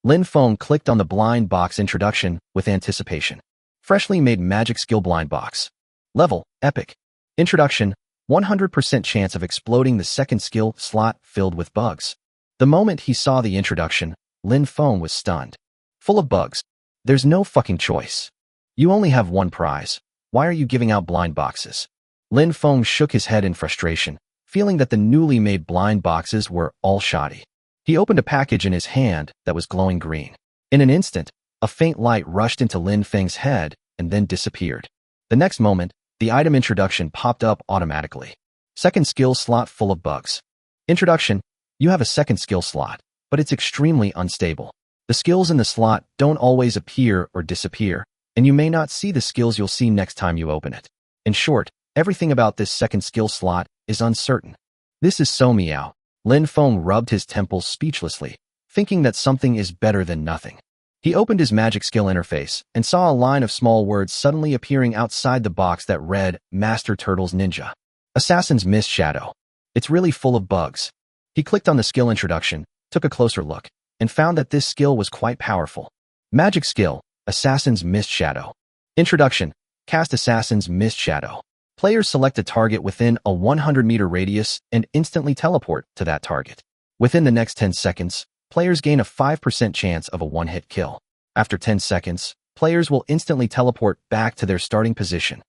Lin Feng clicked on the blind box introduction with anticipation. Freshly made Magic Skill blind box. Level, Epic. Introduction, 100% chance of exploding the second skill slot filled with bugs. The moment he saw the introduction, Lin Feng was stunned. Full of bugs. There's no fucking choice. You only have one prize. Why are you giving out blind boxes? Lin Feng shook his head in frustration, feeling that the newly made blind boxes were all shoddy. He opened a package in his hand that was glowing green. In an instant, a faint light rushed into Lin Feng's head and then disappeared. The next moment, the item introduction popped up automatically. Second skill slot full of bugs. Introduction, you have a second skill slot, but it's extremely unstable. The skills in the slot don't always appear or disappear, and you may not see the skills you'll see next time you open it. In short, everything about this second skill slot is uncertain. This is so meow. Lin Feng rubbed his temples speechlessly, thinking that something is better than nothing. He opened his magic skill interface and saw a line of small words suddenly appearing outside the box that read, Master Turtle's Ninja. Assassin's Mist Shadow. It's really full of bugs. He clicked on the skill introduction, took a closer look, and found that this skill was quite powerful. Magic skill, Assassin's Mist Shadow. Introduction, cast Assassin's Mist Shadow. Players select a target within a 100-meter radius and instantly teleport to that target. Within the next 10 seconds, players gain a 5% chance of a one-hit kill. After 10 seconds, players will instantly teleport back to their starting position.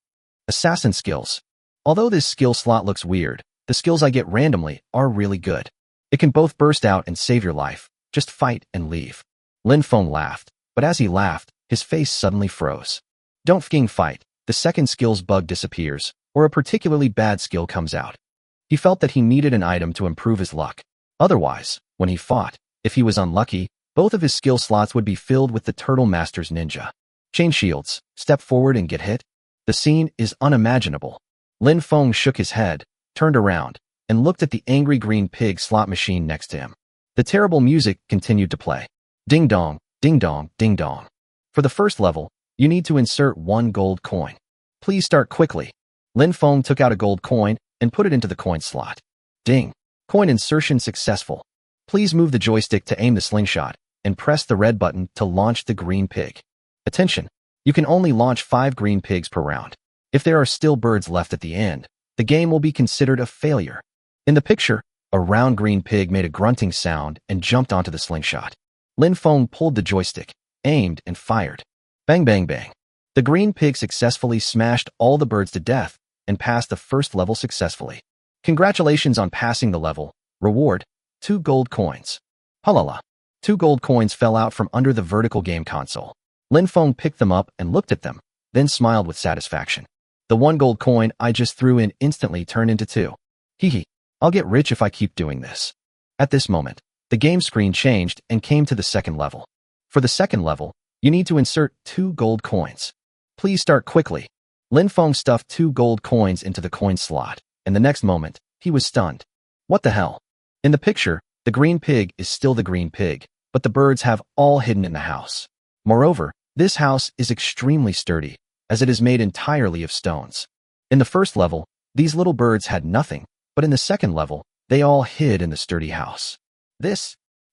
Assassin skills. Although this skill slot looks weird, the skills I get randomly are really good. It can both burst out and save your life. Just fight and leave. Lin Feng laughed, but as he laughed, his face suddenly froze. Don't fucking fight. The second skill's bug disappears, or a particularly bad skill comes out. He felt that he needed an item to improve his luck. Otherwise, when he fought, if he was unlucky, both of his skill slots would be filled with the Turtle Master's Ninja. Chain shields, step forward and get hit. The scene is unimaginable. Lin Feng shook his head, turned around, and looked at the angry green pig slot machine next to him. The terrible music continued to play. Ding dong, ding dong, ding dong. For the first level, you need to insert 1 gold coin. Please start quickly. Lin Feng took out a gold coin and put it into the coin slot. Ding. Coin insertion successful. Please move the joystick to aim the slingshot and press the red button to launch the green pig. Attention. You can only launch 5 green pigs per round. If there are still birds left at the end, the game will be considered a failure. In the picture, a round green pig made a grunting sound and jumped onto the slingshot. Lin Feng pulled the joystick, aimed, and fired. Bang bang bang. The green pig successfully smashed all the birds to death and passed the first level successfully. Congratulations on passing the level. Reward, 2 gold coins. Halala. 2 gold coins fell out from under the vertical game console. Lin Feng picked them up and looked at them, then smiled with satisfaction. The 1 gold coin I just threw in instantly turned into 2. Hee. I'll get rich if I keep doing this. At this moment, the game screen changed and came to the second level. For the second level, you need to insert 2 gold coins. Please start quickly. Lin Feng stuffed 2 gold coins into the coin slot, and the next moment, he was stunned. What the hell? In the picture, the green pig is still the green pig, but the birds have all hidden in the house. Moreover, this house is extremely sturdy, as it is made entirely of stones. In the first level, these little birds had nothing, but in the second level, they all hid in the sturdy house.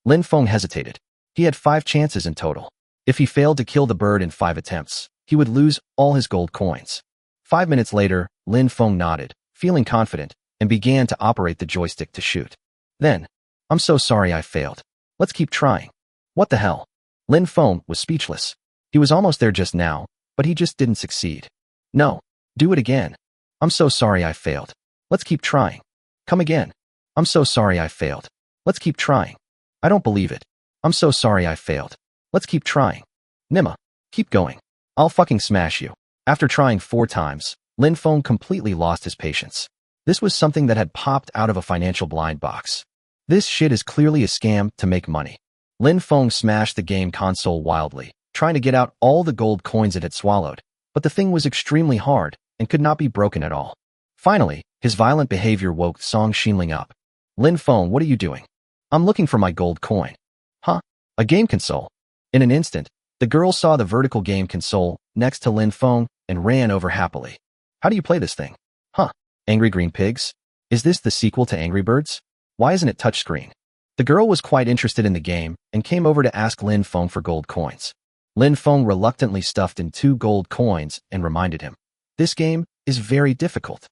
Lin Feng hesitated. He had 5 chances in total. If he failed to kill the bird in 5 attempts, he would lose all his gold coins. 5 minutes later, Lin Feng nodded, feeling confident, and began to operate the joystick to shoot. Then, I'm so sorry I failed. Let's keep trying. What the hell? Lin Feng was speechless. He was almost there just now, but he just didn't succeed. No. Do it again. I'm so sorry I failed. Let's keep trying. Come again. I'm so sorry I failed. Let's keep trying. I don't believe it. I'm so sorry I failed. Let's keep trying. Nima. Keep going. I'll fucking smash you. After trying 4 times, Lin Feng completely lost his patience. This was something that had popped out of a financial blind box. This shit is clearly a scam to make money. Lin Feng smashed the game console wildly, trying to get out all the gold coins it had swallowed, but the thing was extremely hard and could not be broken at all. Finally, his violent behavior woke Song Xinling up. Lin Feng, what are you doing? I'm looking for my gold coin. Huh? A game console? In an instant, the girl saw the vertical game console next to Lin Feng and ran over happily. How do you play this thing? Huh? Angry Green Pigs? Is this the sequel to Angry Birds? Why isn't it touchscreen? The girl was quite interested in the game and came over to ask Lin Feng for gold coins. Lin Feng reluctantly stuffed in 2 gold coins and reminded him, this game is very difficult.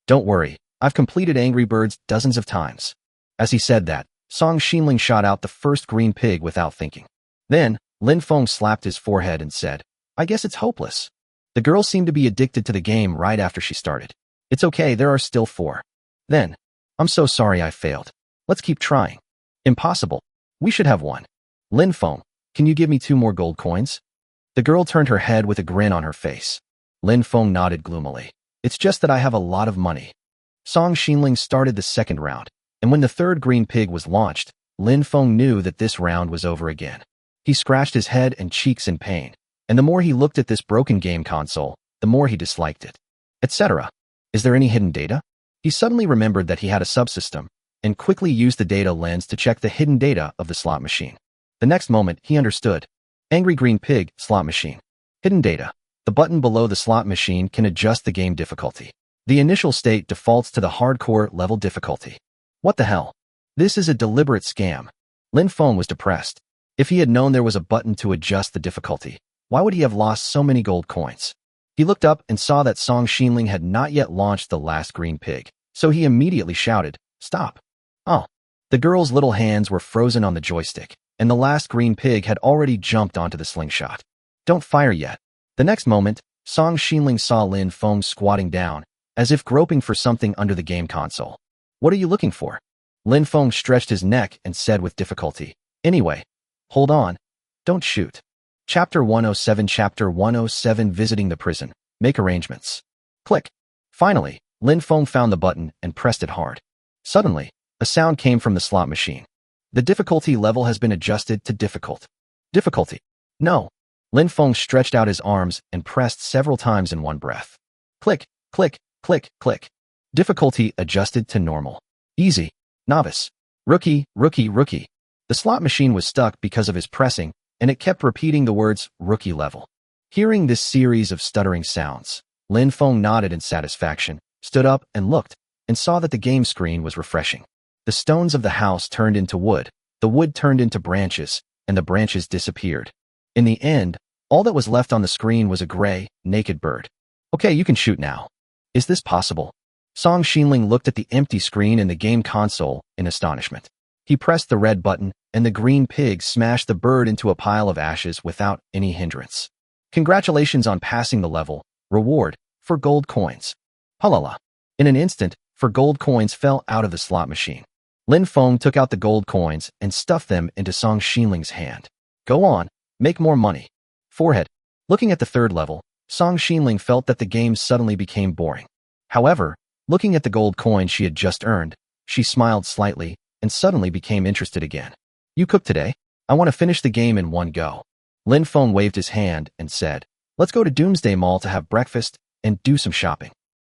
Don't worry, I've completed Angry Birds dozens of times. As he said that, Song Xinling shot out the first green pig without thinking. Then, Lin Feng slapped his forehead and said, I guess it's hopeless. The girl seemed to be addicted to the game right after she started. It's okay, there are still 4. Then, I'm so sorry I failed. Let's keep trying. Impossible. We should have won. Lin Feng, can you give me 2 more gold coins? The girl turned her head with a grin on her face. Lin Feng nodded gloomily. It's just that I have a lot of money. Song Xinling started the second round, and when the third green pig was launched, Lin Feng knew that this round was over again. He scratched his head and cheeks in pain, and the more he looked at this broken game console, the more he disliked it. Etc. Is there any hidden data? He suddenly remembered that he had a subsystem, and quickly used the data lens to check the hidden data of the slot machine. The next moment, he understood. Angry Green Pig, slot machine. Hidden data. The button below the slot machine can adjust the game difficulty. The initial state defaults to the hardcore level difficulty. What the hell? This is a deliberate scam. Lin Feng was depressed. If he had known there was a button to adjust the difficulty, why would he have lost so many gold coins? He looked up and saw that Song Xinling had not yet launched the last green pig, so he immediately shouted, Stop. Oh. The girl's little hands were frozen on the joystick, and the last green pig had already jumped onto the slingshot. Don't fire yet. The next moment, Song Xinling saw Lin Feng squatting down, as if groping for something under the game console. What are you looking for? Lin Feng stretched his neck and said with difficulty, Anyway, hold on. Don't shoot. Chapter 107 Chapter 107 Visiting the Prison. Make arrangements. Click. Finally, Lin Feng found the button and pressed it hard. Suddenly, a sound came from the slot machine. The difficulty level has been adjusted to difficult. Difficulty. No. Lin Feng stretched out his arms and pressed several times in one breath. Click, click, click, click. Difficulty adjusted to normal. Easy. Novice. Rookie, rookie, rookie. The slot machine was stuck because of his pressing, and it kept repeating the words rookie level. Hearing this series of stuttering sounds, Lin Feng nodded in satisfaction, stood up and looked, and saw that the game screen was refreshing. The stones of the house turned into wood, the wood turned into branches, and the branches disappeared. In the end, all that was left on the screen was a gray, naked bird. Okay, you can shoot now. Is this possible? Song Xinling looked at the empty screen in the game console in astonishment. He pressed the red button, and the green pig smashed the bird into a pile of ashes without any hindrance. Congratulations on passing the level. Reward for gold coins. Halala. In an instant, for gold coins fell out of the slot machine. Lin Feng took out the gold coins and stuffed them into Song Xinling's hand. Go on, make more money. Forehead. Looking at the third level, Song Xinling felt that the game suddenly became boring. However, looking at the gold coin she had just earned, she smiled slightly and suddenly became interested again. You cook today? I want to finish the game in one go. Lin Feng waved his hand and said, Let's go to Doomsday Mall to have breakfast and do some shopping.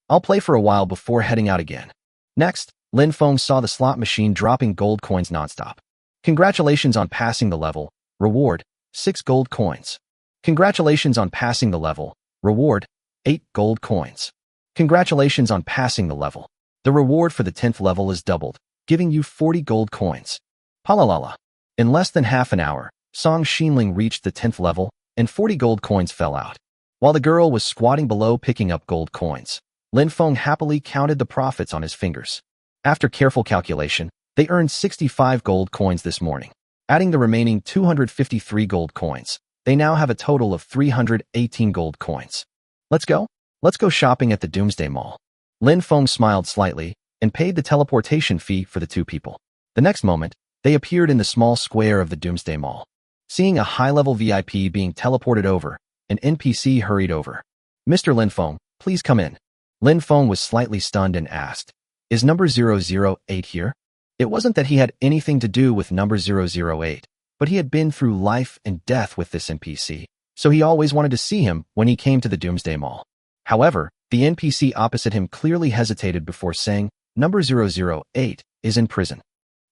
I'll play for a while before heading out again. Next, Lin Feng saw the slot machine dropping gold coins nonstop. Congratulations on passing the level. Reward, 6 gold coins. Congratulations on passing the level. Reward, 8 gold coins. Congratulations on passing the level. The reward for the 10th level is doubled, giving you 40 gold coins. Palalala. In less than half an hour, Song Xinling reached the 10th level, and 40 gold coins fell out. While the girl was squatting below picking up gold coins, Lin Feng happily counted the profits on his fingers. After careful calculation, they earned 65 gold coins this morning. Adding the remaining 253 gold coins, they now have a total of 318 gold coins. Let's go? Let's go shopping at the Doomsday Mall. Lin Feng smiled slightly and paid the teleportation fee for the two people. The next moment, they appeared in the small square of the Doomsday Mall. Seeing a high-level VIP being teleported over, an NPC hurried over. Mr. Lin Feng, please come in. Lin Feng was slightly stunned and asked, "Is number 008 here?" It wasn't that he had anything to do with number 008, but he had been through life and death with this NPC, so he always wanted to see him when he came to the Doomsday Mall. However, the NPC opposite him clearly hesitated before saying, "Number 008 is in prison."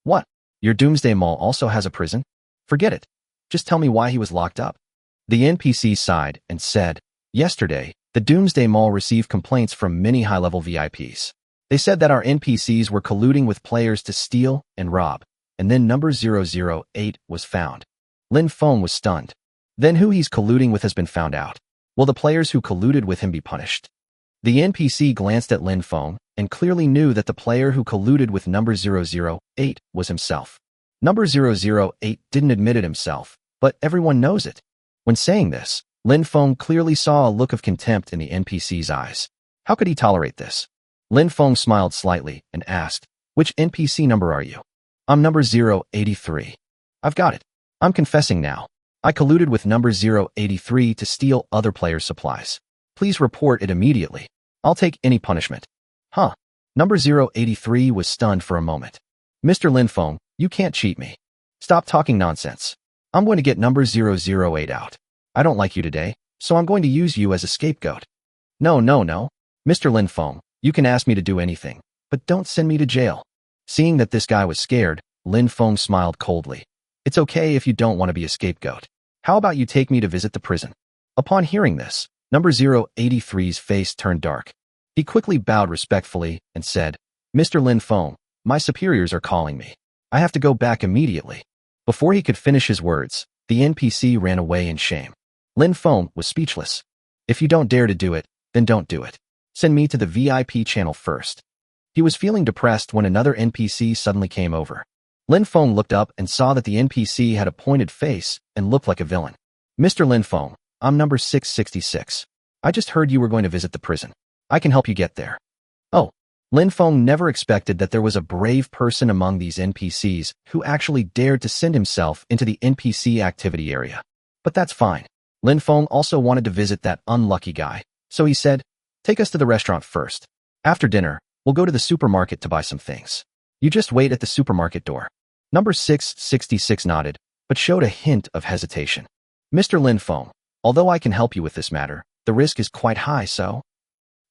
"What? Your Doomsday Mall also has a prison?" "Forget it. Just tell me why he was locked up." The NPC sighed and said, "Yesterday, the Doomsday Mall received complaints from many high-level VIPs. They said that our NPCs were colluding with players to steal and rob, and then number 008 was found." Lin Feng was stunned. "Then who he's colluding with has been found out. Will the players who colluded with him be punished?" The NPC glanced at Lin Feng and clearly knew that the player who colluded with number 008 was himself. Number 008 didn't admit it himself, but everyone knows it. When saying this, Lin Feng clearly saw a look of contempt in the NPC's eyes. How could he tolerate this? Lin Feng smiled slightly and asked, "Which NPC number are you?" "I'm number 083. "I've got it. I'm confessing now. I colluded with number 083 to steal other players' supplies. Please report it immediately. I'll take any punishment." "Huh?" Number 083 was stunned for a moment. "Mr. Lin Feng, you can't cheat me. Stop talking nonsense. I'm going to get number 008 out. I don't like you today, so I'm going to use you as a scapegoat." No. Mr. Lin Feng, you can ask me to do anything, but don't send me to jail." Seeing that this guy was scared, Lin Feng smiled coldly. "It's okay if you don't want to be a scapegoat. How about you take me to visit the prison?" Upon hearing this, number 083's face turned dark. He quickly bowed respectfully and said, "Mr. Lin Feng, my superiors are calling me. I have to go back immediately." Before he could finish his words, the NPC ran away in shame. Lin Feng was speechless. "If you don't dare to do it, then don't do it. Send me to the VIP channel first." He was feeling depressed when another NPC suddenly came over. Lin Feng looked up and saw that the NPC had a pointed face and looked like a villain. "Mr. Lin Feng, I'm number 666. I just heard you were going to visit the prison. I can help you get there." Oh, Lin Feng never expected that there was a brave person among these NPCs who actually dared to send himself into the NPC activity area. But that's fine. Lin Feng also wanted to visit that unlucky guy, so he said, "Take us to the restaurant first. After dinner, we'll go to the supermarket to buy some things. You just wait at the supermarket door." Number 666 nodded, but showed a hint of hesitation. "Mr. Lin Feng, although I can help you with this matter, the risk is quite high, so..."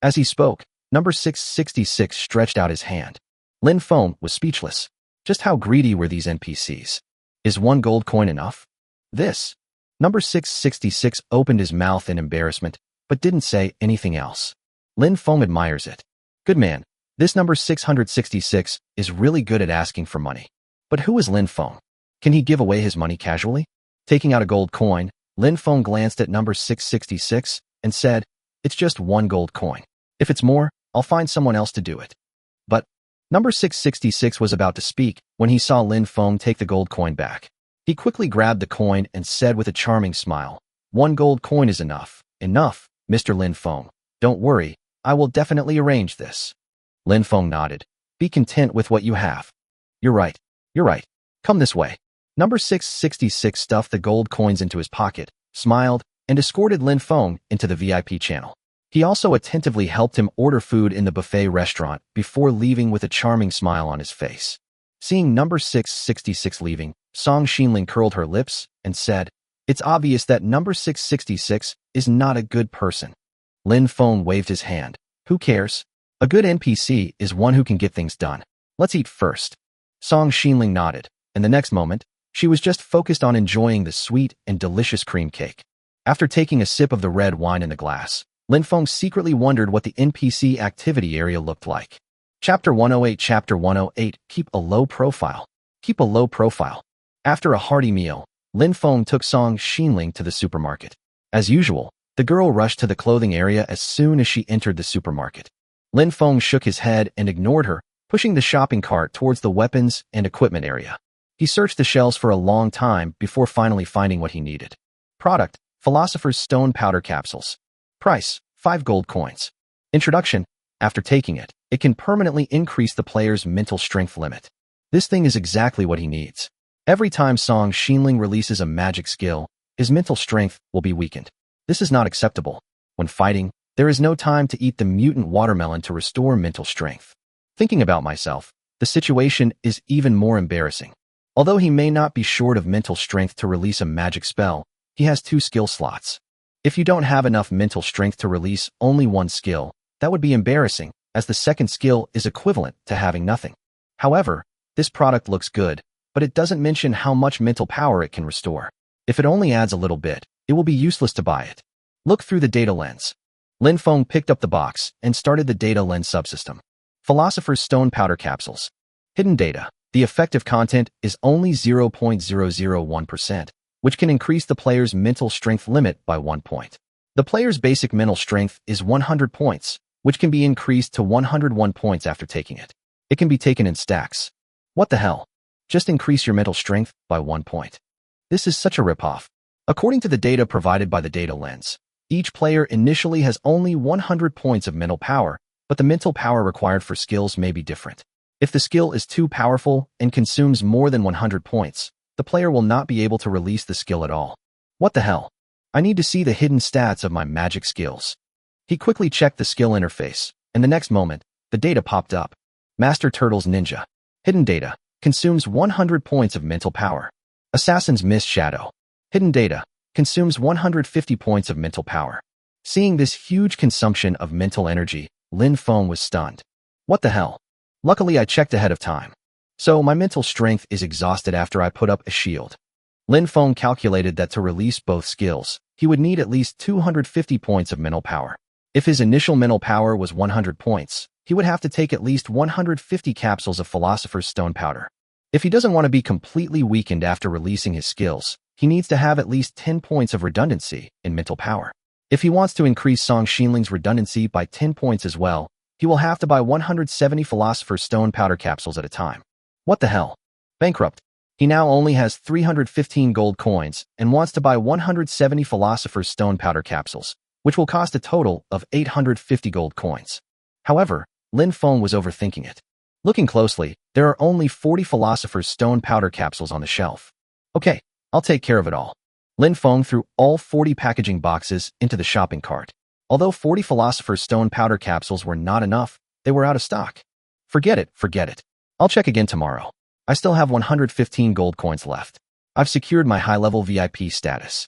As he spoke, number 666 stretched out his hand. Lin Feng was speechless. Just how greedy were these NPCs? Is one gold coin enough? This. Number 666 opened his mouth in embarrassment, but didn't say anything else. Lin Feng admires it. Good man. This number 666 is really good at asking for money. But who is Lin Feng? Can he give away his money casually? Taking out a gold coin, Lin Feng glanced at number 666 and said, "It's just one gold coin. If it's more, I'll find someone else to do it." But number 666 was about to speak when he saw Lin Feng take the gold coin back. He quickly grabbed the coin and said with a charming smile, "One gold coin is enough. Enough, Mr. Lin Feng. Don't worry, I will definitely arrange this." Lin Feng nodded. "Be content with what you have." You're right. Come this way." Number 666 stuffed the gold coins into his pocket, smiled, and escorted Lin Feng into the VIP channel. He also attentively helped him order food in the buffet restaurant before leaving with a charming smile on his face. Seeing number 666 leaving, Song Xinling curled her lips and said, "It's obvious that number 666 is not a good person." Lin Feng waved his hand. "Who cares? A good NPC is one who can get things done. Let's eat first." Song Xinling nodded, and the next moment, she was just focused on enjoying the sweet and delicious cream cake. After taking a sip of the red wine in the glass, Lin Feng secretly wondered what the NPC activity area looked like. Chapter 108 Chapter 108 Keep a low profile. Keep a low profile. After a hearty meal, Lin Feng took Song Xinling to the supermarket. As usual, The girl rushed to the clothing area as soon as she entered the supermarket. Lin Feng shook his head and ignored her, pushing the shopping cart towards the weapons and equipment area. He searched the shelves for a long time before finally finding what he needed. Product: Philosopher's Stone Powder Capsules. Price: 5 gold coins. Introduction: after taking it, it can permanently increase the player's mental strength limit. This thing is exactly what he needs. Every time Song Xinling releases a magic skill, his mental strength will be weakened. This is not acceptable. When fighting, there is no time to eat the mutant watermelon to restore mental strength. Thinking about myself, the situation is even more embarrassing. Although he may not be short of mental strength to release a magic spell, he has 2 skill slots. If you don't have enough mental strength to release only 1 skill, that would be embarrassing, as the second skill is equivalent to having nothing. However, this product looks good, but it doesn't mention how much mental power it can restore. If it only adds a little bit, it will be useless to buy it. Look through the data lens. Lin Feng picked up the box and started the data lens subsystem. Philosopher's Stone Powder Capsules. Hidden data. The effective content is only 0.001%, which can increase the player's mental strength limit by 1 point. The player's basic mental strength is 100 points, which can be increased to 101 points after taking it. It can be taken in stacks. What the hell? Just increase your mental strength by 1 point. This is such a ripoff. According to the data provided by the data lens, each player initially has only 100 points of mental power, but the mental power required for skills may be different. If the skill is too powerful and consumes more than 100 points, the player will not be able to release the skill at all. What the hell? I need to see the hidden stats of my magic skills. He quickly checked the skill interface, and the next moment, the data popped up. Master Turtle's Ninja. Hidden data. Consumes 100 points of mental power. Assassin's Mist Shadow. Hidden data. Consumes 150 points of mental power. Seeing this huge consumption of mental energy, Lin Feng was stunned. What the hell? Luckily, I checked ahead of time. So my mental strength is exhausted after I put up a shield. Lin Feng calculated that to release both skills, he would need at least 250 points of mental power. If his initial mental power was 100 points, he would have to take at least 150 capsules of Philosopher's Stone Powder. If he doesn't want to be completely weakened after releasing his skills, he needs to have at least 10 points of redundancy in mental power. If he wants to increase Song Xinling's redundancy by 10 points as well, he will have to buy 170 Philosopher's Stone Powder capsules at a time. What the hell? Bankrupt. He now only has 315 gold coins and wants to buy 170 Philosopher's Stone Powder capsules, which will cost a total of 850 gold coins. However, Lin Feng was overthinking it. Looking closely, there are only 40 Philosopher's Stone Powder capsules on the shelf. Okay, I'll take care of it all. Lin Feng threw all 40 packaging boxes into the shopping cart. Although 40 Philosopher's Stone Powder capsules were not enough, they were out of stock. Forget it. I'll check again tomorrow. I still have 115 gold coins left. I've secured my high-level VIP status.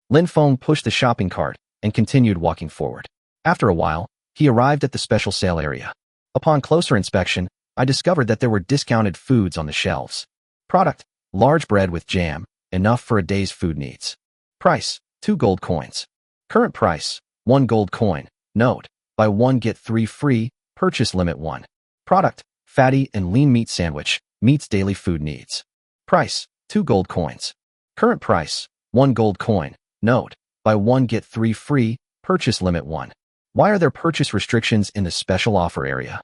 Lin Feng pushed the shopping cart and continued walking forward. After a while, he arrived at the special sale area. Upon closer inspection, I discovered that there were discounted foods on the shelves. Product: large bread with jam, enough for a day's food needs. Price: 2 gold coins. Current price: 1 gold coin. Note: buy 1 get 3 free, purchase limit 1. Product: fatty and lean meat sandwich, meets daily food needs. Price: 2 gold coins. Current price: 1 gold coin. Note: buy 1 get 3 free, purchase limit 1. Why are there purchase restrictions in the special offer area?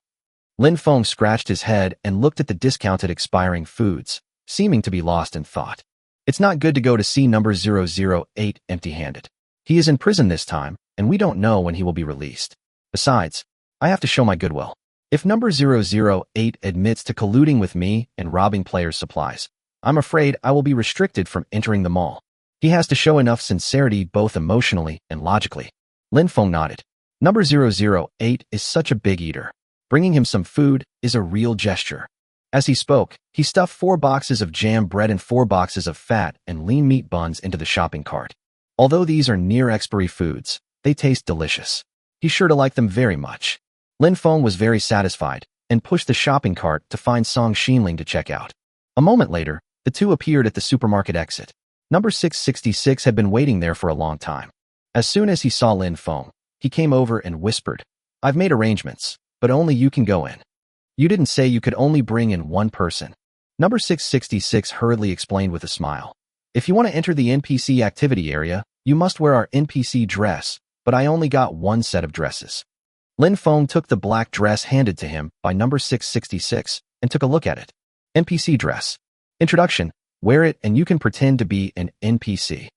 Lin Feng scratched his head and looked at the discounted expiring foods, seeming to be lost in thought. It's not good to go to C number 008 empty-handed. He is in prison this time, and we don't know when he will be released. Besides, I have to show my goodwill. If number 008 admits to colluding with me and robbing players' supplies, I'm afraid I will be restricted from entering the mall. He has to show enough sincerity both emotionally and logically. Lin Feng nodded. Number 008 is such a big eater. Bringing him some food is a real gesture. As he spoke, he stuffed 4 boxes of jam bread and 4 boxes of fat and lean meat buns into the shopping cart. Although these are near-expiry foods, they taste delicious. He's sure to like them very much. Lin Feng was very satisfied and pushed the shopping cart to find Song Xinling to check out. A moment later, the two appeared at the supermarket exit. Number 666 had been waiting there for a long time. As soon as he saw Lin Feng, he came over and whispered, "I've made arrangements, but only you can go in. You didn't say you could only bring in 1 person." Number 666 hurriedly explained with a smile. "If you want to enter the NPC activity area, you must wear our NPC dress, but I only got one set of dresses. Lin Feng took the black dress handed to him by number 666 and took a look at it. NPC dress. Introduction. Wear it and you can pretend to be an NPC.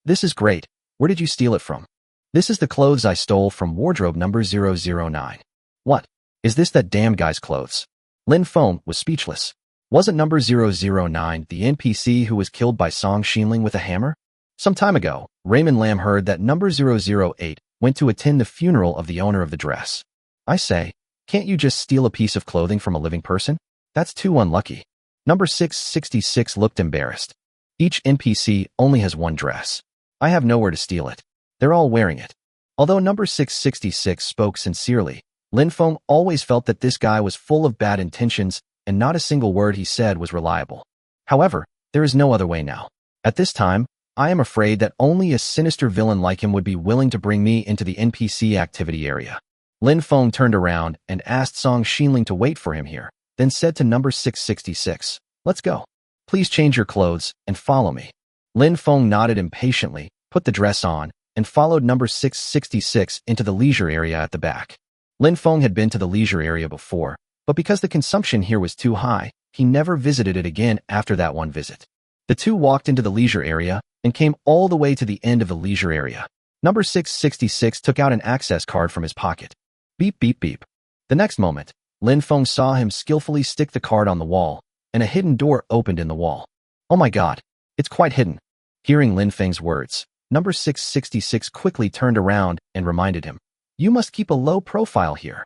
This is great. Where did you steal it from? This is the clothes I stole from wardrobe number 009. What? Is this that damn guy's clothes? Lin Feng was speechless. Wasn't number 009 the NPC who was killed by Song Xinling with a hammer? Some time ago, Raymond Lam heard that number 008 went to attend the funeral of the owner of the dress. I say, can't you just steal a piece of clothing from a living person? That's too unlucky. Number 666 looked embarrassed. Each NPC only has one dress. I have nowhere to steal it. They're all wearing it. Although number 666 spoke sincerely, Lin Feng always felt that this guy was full of bad intentions and not a single word he said was reliable. However, there is no other way now. At this time, I am afraid that only a sinister villain like him would be willing to bring me into the NPC activity area. Lin Feng turned around and asked Song Xinling to wait for him here, then said to number 666, let's go. Please change your clothes and follow me. Lin Feng nodded impatiently, put the dress on, and followed number 666 into the leisure area at the back. Lin Feng had been to the leisure area before, but because the consumption here was too high, he never visited it again after that one visit. The two walked into the leisure area and came all the way to the end of the leisure area. Number 666 took out an access card from his pocket. Beep, beep, beep. The next moment, Lin Feng saw him skillfully stick the card on the wall, and a hidden door opened in the wall. Oh my god, it's quite hidden. Hearing Lin Feng's words, number 666 quickly turned around and reminded him, you must keep a low profile here.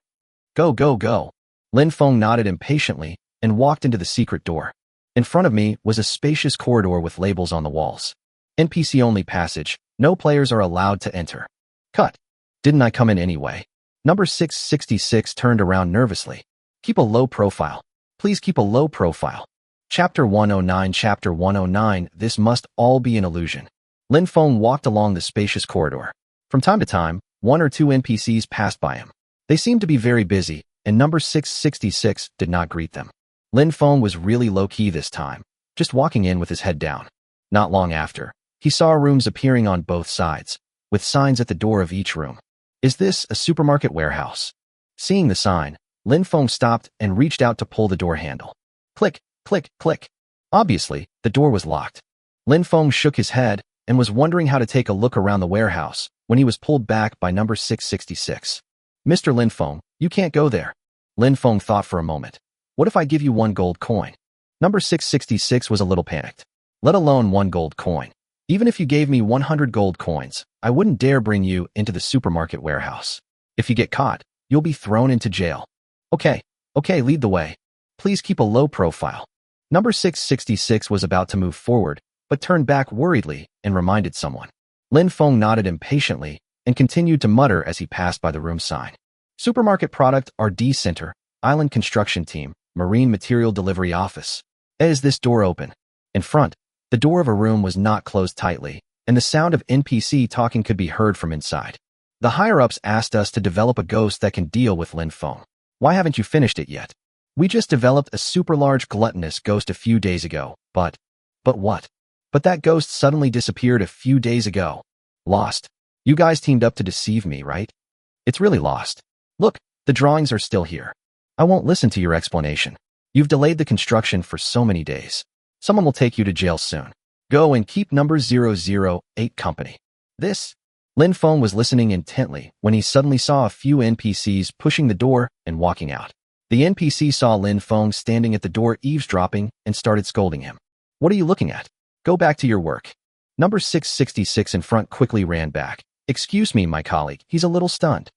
Go, go, go. Lin Feng nodded impatiently and walked into the secret door. In front of me was a spacious corridor with labels on the walls. NPC-only passage. No players are allowed to enter. Cut. Didn't I come in anyway? Number 666 turned around nervously. Keep a low profile. Please keep a low profile. Chapter 109. Chapter 109. This must all be an illusion. Lin Feng walked along the spacious corridor. From time to time, one or two NPCs passed by him. They seemed to be very busy, and number 666 did not greet them. Lin Feng was really low-key this time, just walking in with his head down. Not long after, he saw rooms appearing on both sides, with signs at the door of each room. Is this a supermarket warehouse? Seeing the sign, Lin Feng stopped and reached out to pull the door handle. Click, click, click. Obviously, the door was locked. Lin Feng shook his head and was wondering how to take a look around the warehouse when he was pulled back by number 666. Mr. Lin Feng, you can't go there. Lin Feng thought for a moment. What if I give you 1 gold coin? Number 666 was a little panicked. Let alone 1 gold coin. Even if you gave me 100 gold coins, I wouldn't dare bring you into the supermarket warehouse. If you get caught, you'll be thrown into jail. Okay, lead the way. Please keep a low profile. Number 666 was about to move forward, but turned back worriedly and reminded someone. Lin Feng nodded impatiently and continued to mutter as he passed by the room sign. Supermarket Product RD Center, Island Construction Team, Marine Material Delivery Office. Is this door open? In front, the door of a room was not closed tightly, and the sound of NPC talking could be heard from inside. The higher-ups asked us to develop a ghost that can deal with Lin Feng. Why haven't you finished it yet? We just developed a super-large gluttonous ghost a few days ago, but what? But that ghost suddenly disappeared a few days ago. Lost. You guys teamed up to deceive me, right? It's really lost. Look, the drawings are still here. I won't listen to your explanation. You've delayed the construction for so many days. Someone will take you to jail soon. Go and keep number 008 company. This? Lin Feng was listening intently when he suddenly saw a few NPCs pushing the door and walking out. The NPC saw Lin Feng standing at the door eavesdropping and started scolding him. What are you looking at? Go back to your work. Number 666 in front quickly ran back. Excuse me, my colleague. He's a little stunned.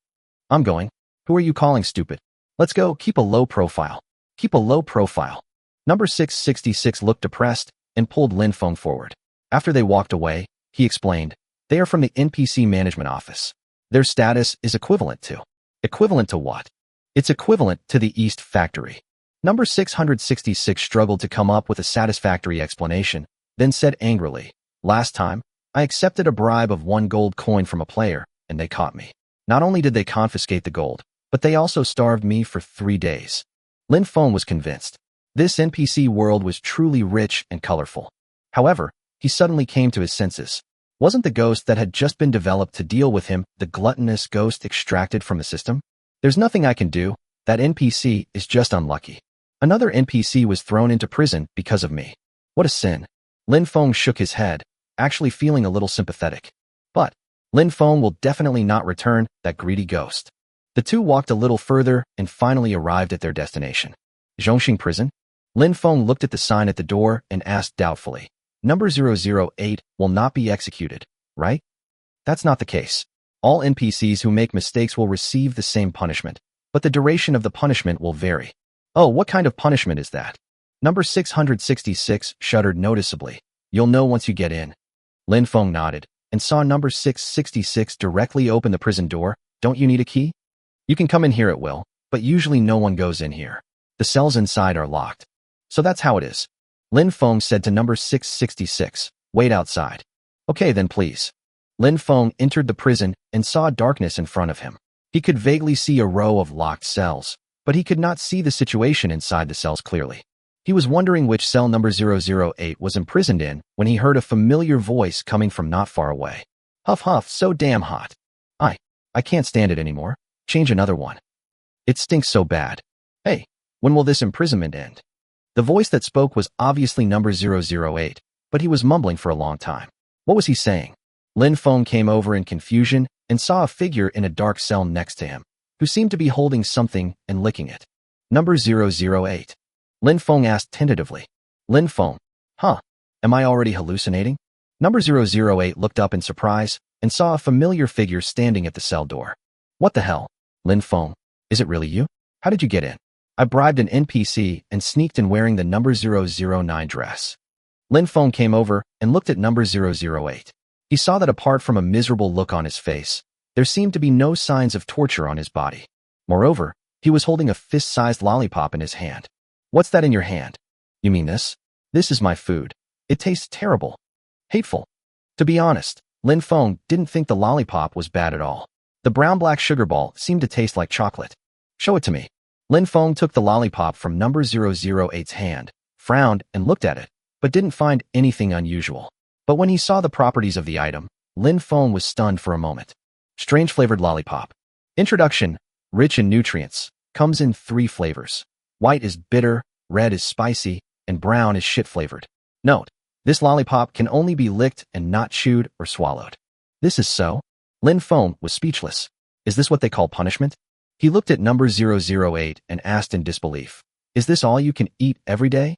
I'm going. Who are you calling stupid? Let's go. Keep a low profile. Keep a low profile. Number 666 looked depressed and pulled Lin Feng forward. After they walked away, he explained, they are from the NPC management office. Their status is equivalent to. Equivalent to what? It's equivalent to the East Factory. Number 666 struggled to come up with a satisfactory explanation, then said angrily, last time, I accepted a bribe of 1 gold coin from a player, and they caught me. Not only did they confiscate the gold, but they also starved me for 3 days. Lin Feng was convinced. This NPC world was truly rich and colorful. However, he suddenly came to his senses. Wasn't the ghost that had just been developed to deal with him the gluttonous ghost extracted from the system? There's nothing I can do. That NPC is just unlucky. Another NPC was thrown into prison because of me. What a sin. Lin Feng shook his head, actually feeling a little sympathetic. But Lin Feng will definitely not return that greedy ghost. The two walked a little further and finally arrived at their destination. Zhongxing Prison? Lin Feng looked at the sign at the door and asked doubtfully. Number 008 will not be executed, right? That's not the case. All NPCs who make mistakes will receive the same punishment, but the duration of the punishment will vary. Oh, what kind of punishment is that? Number 666 shuddered noticeably. You'll know once you get in. Lin Feng nodded and saw number 666 directly open the prison door. Don't you need a key? You can come in here at will, but usually no one goes in here. The cells inside are locked. So that's how it is. Lin Feng said to number 666, wait outside. Okay then please. Lin Feng entered the prison and saw darkness in front of him. He could vaguely see a row of locked cells, but he could not see the situation inside the cells clearly. He was wondering which cell number 008 was imprisoned in when he heard a familiar voice coming from not far away. Huff huff, so damn hot. I can't stand it anymore. Change another one. It stinks so bad. Hey, when will this imprisonment end? The voice that spoke was obviously number 008, but he was mumbling for a long time. What was he saying? Lin Feng came over in confusion and saw a figure in a dark cell next to him, who seemed to be holding something and licking it. Number 008. Lin Feng asked tentatively. Lin Feng. Huh, am I already hallucinating? Number 008 looked up in surprise and saw a familiar figure standing at the cell door. What the hell? Lin Feng. Is it really you? How did you get in? I bribed an NPC and sneaked in wearing the number 009 dress. Lin Feng came over and looked at number 008. He saw that apart from a miserable look on his face, there seemed to be no signs of torture on his body. Moreover, he was holding a fist-sized lollipop in his hand. What's that in your hand? You mean this? This is my food. It tastes terrible. Hateful. To be honest, Lin Feng didn't think the lollipop was bad at all. The brown-black sugar ball seemed to taste like chocolate. Show it to me. Lin Feng took the lollipop from number 008's hand, frowned and looked at it, but didn't find anything unusual. But when he saw the properties of the item, Lin Feng was stunned for a moment. Strange flavored lollipop. Introduction, rich in nutrients, comes in 3 flavors. White is bitter, red is spicy, and brown is shit-flavored. Note, this lollipop can only be licked and not chewed or swallowed. This is so? Lin Feng was speechless. Is this what they call punishment? He looked at number 008 and asked in disbelief. Is this all you can eat every day?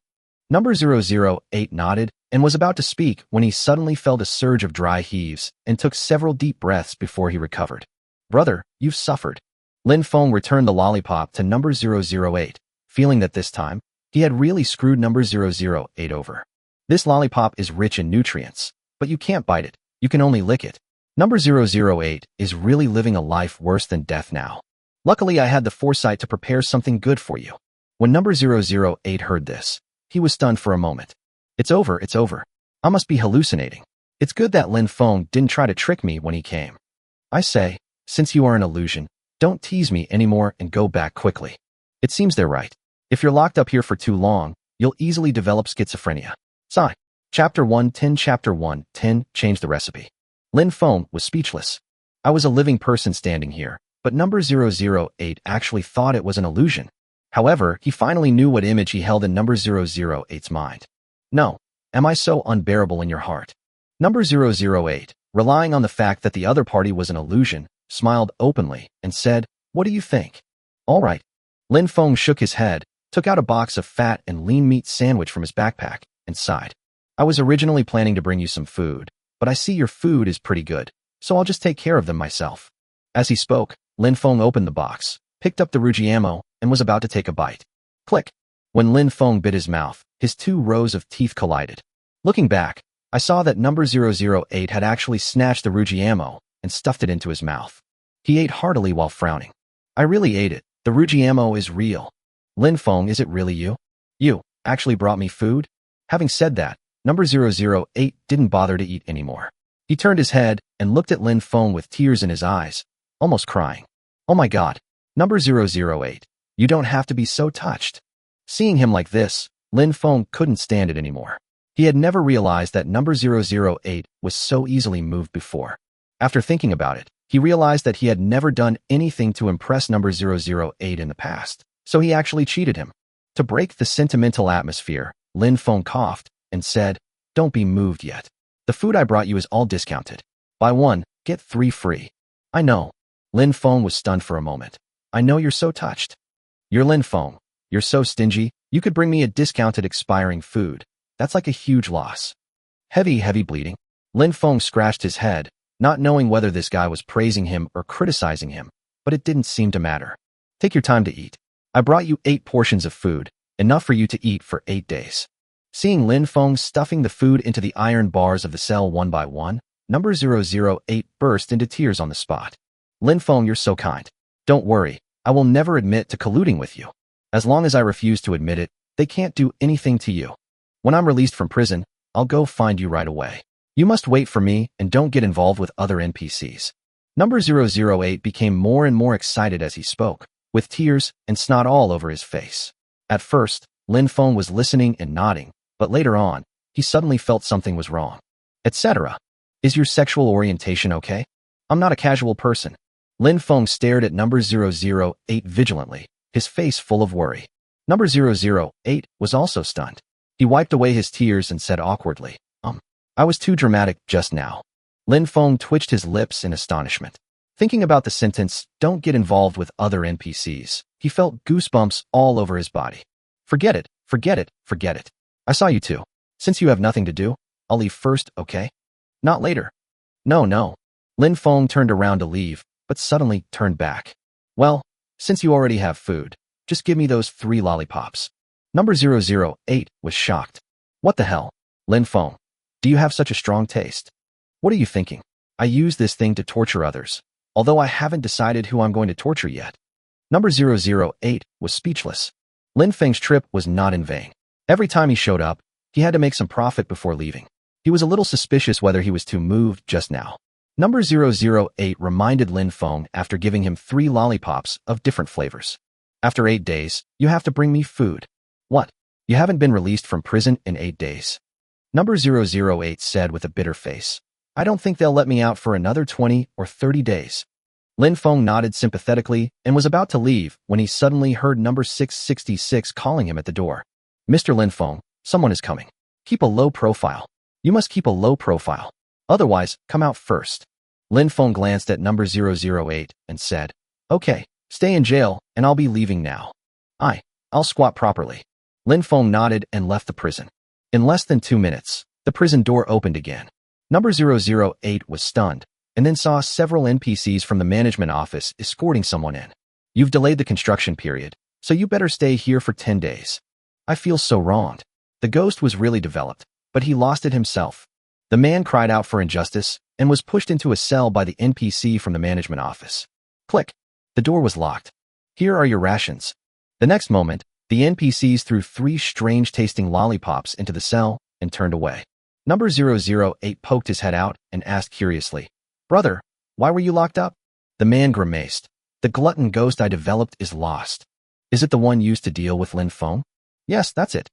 Number 008 nodded and was about to speak when he suddenly felt a surge of dry heaves and took several deep breaths before he recovered. Brother, you've suffered. Lin Feng returned the lollipop to number 008, feeling that this time, he had really screwed number 008 over. This lollipop is rich in nutrients, but you can't bite it, you can only lick it. Number 008 is really living a life worse than death now. Luckily, I had the foresight to prepare something good for you. When number 008 heard this, he was stunned for a moment. It's over, it's over. I must be hallucinating. It's good that Lin Feng didn't try to trick me when he came. I say, since you are an illusion, don't tease me anymore and go back quickly. It seems they're right. If you're locked up here for too long, you'll easily develop schizophrenia. Sigh. Chapter 110 Chapter 110 Change the recipe. Lin Feng was speechless. I was a living person standing here, but number 008 actually thought it was an illusion. However, he finally knew what image he held in number 008's mind. No, am I so unbearable in your heart? Number 008, relying on the fact that the other party was an illusion, smiled openly and said, what do you think? All right. Lin Feng shook his head, took out a box of fat and lean meat sandwich from his backpack, and sighed. I was originally planning to bring you some food, but I see your food is pretty good, so I'll just take care of them myself. As he spoke, Lin Feng opened the box, picked up the rujiamo, and was about to take a bite. Click. When Lin Feng bit his mouth, his 2 rows of teeth collided. Looking back, I saw that number 008 had actually snatched the rujiamo and stuffed it into his mouth. He ate heartily while frowning. I really ate it. The rujiamo is real. Lin Feng, is it really you? You actually brought me food? Having said that, number 008 didn't bother to eat anymore. He turned his head and looked at Lin Feng with tears in his eyes, almost crying. Oh my God, number 008, you don't have to be so touched. Seeing him like this, Lin Feng couldn't stand it anymore. He had never realized that number 008 was so easily moved before. After thinking about it, he realized that he had never done anything to impress number 008 in the past, so he actually cheated him. To break the sentimental atmosphere, Lin Feng coughed and said, "Don't be moved yet. The food I brought you is all discounted. Buy one, get 3 free." "I know." Lin Feng was stunned for a moment. "I know you're so touched. You're Lin Feng. You're so stingy, you could bring me a discounted expiring food. That's like a huge loss." Heavy bleeding. Lin Feng scratched his head, not knowing whether this guy was praising him or criticizing him, but it didn't seem to matter. "Take your time to eat. I brought you 8 portions of food, enough for you to eat for 8 days. Seeing Lin Feng stuffing the food into the iron bars of the cell one by one, number 008 burst into tears on the spot. "Lin Feng, you're so kind. Don't worry, I will never admit to colluding with you. As long as I refuse to admit it, they can't do anything to you. When I'm released from prison, I'll go find you right away. You must wait for me and don't get involved with other NPCs." Number 008 became more and more excited as he spoke, with tears and snot all over his face. At first, Lin Feng was listening and nodding, but later on, he suddenly felt something was wrong. "Etc. Is your sexual orientation okay? I'm not a casual person." Lin Feng stared at number 008 vigilantly, his face full of worry. Number 008 was also stunned. He wiped away his tears and said awkwardly, "I was too dramatic just now." Lin Feng twitched his lips in astonishment. Thinking about the sentence, "Don't get involved with other NPCs," he felt goosebumps all over his body. Forget it. I saw you two. Since you have nothing to do, I'll leave first, okay? Not later." No. Lin Feng turned around to leave, but suddenly turned back. "Well, since you already have food, just give me those 3 lollipops." Number 008 was shocked. "What the hell? Lin Feng, do you have such a strong taste? What are you thinking? I use this thing to torture others, although I haven't decided who I'm going to torture yet." Number 008 was speechless. Lin Feng's trip was not in vain. Every time he showed up, he had to make some profit before leaving. He was a little suspicious whether he was too moved just now. Number 008 reminded Lin Feng after giving him 3 lollipops of different flavors. "After 8 days, you have to bring me food." "What? You haven't been released from prison in 8 days?" Number 008 said with a bitter face. "I don't think they'll let me out for another 20 or 30 days. Lin Feng nodded sympathetically and was about to leave when he suddenly heard number 666 calling him at the door. "Mr. Lin Feng, someone is coming. Keep a low profile. You must keep a low profile. Otherwise, come out first." Lin Feng glanced at number 008 and said, "Okay, stay in jail and I'll be leaving now. I'll squat properly." Lin Feng nodded and left the prison. In less than 2 minutes, the prison door opened again. Number 008 was stunned and then saw several NPCs from the management office escorting someone in. "You've delayed the construction period, so you better stay here for 10 days. I feel so wronged." The ghost was really developed, but he lost it himself. The man cried out for injustice and was pushed into a cell by the NPC from the management office. Click. The door was locked. "Here are your rations." The next moment, the NPCs threw 3 strange-tasting lollipops into the cell and turned away. Number 008 poked his head out and asked curiously, "Brother, why were you locked up?" The man grimaced. "The glutton ghost I developed is lost." "Is it the one used to deal with Lin Feng?" "Yes, that's it."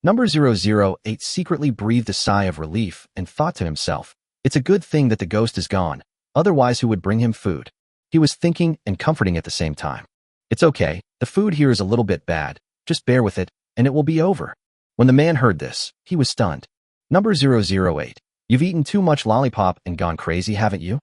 Number 008 secretly breathed a sigh of relief and thought to himself, "It's a good thing that the ghost is gone, otherwise who would bring him food?" He was thinking and comforting at the same time. "It's okay, the food here is a little bit bad, just bear with it, and it will be over." When the man heard this, he was stunned. Number 008, "You've eaten too much lollipop and gone crazy, haven't you?"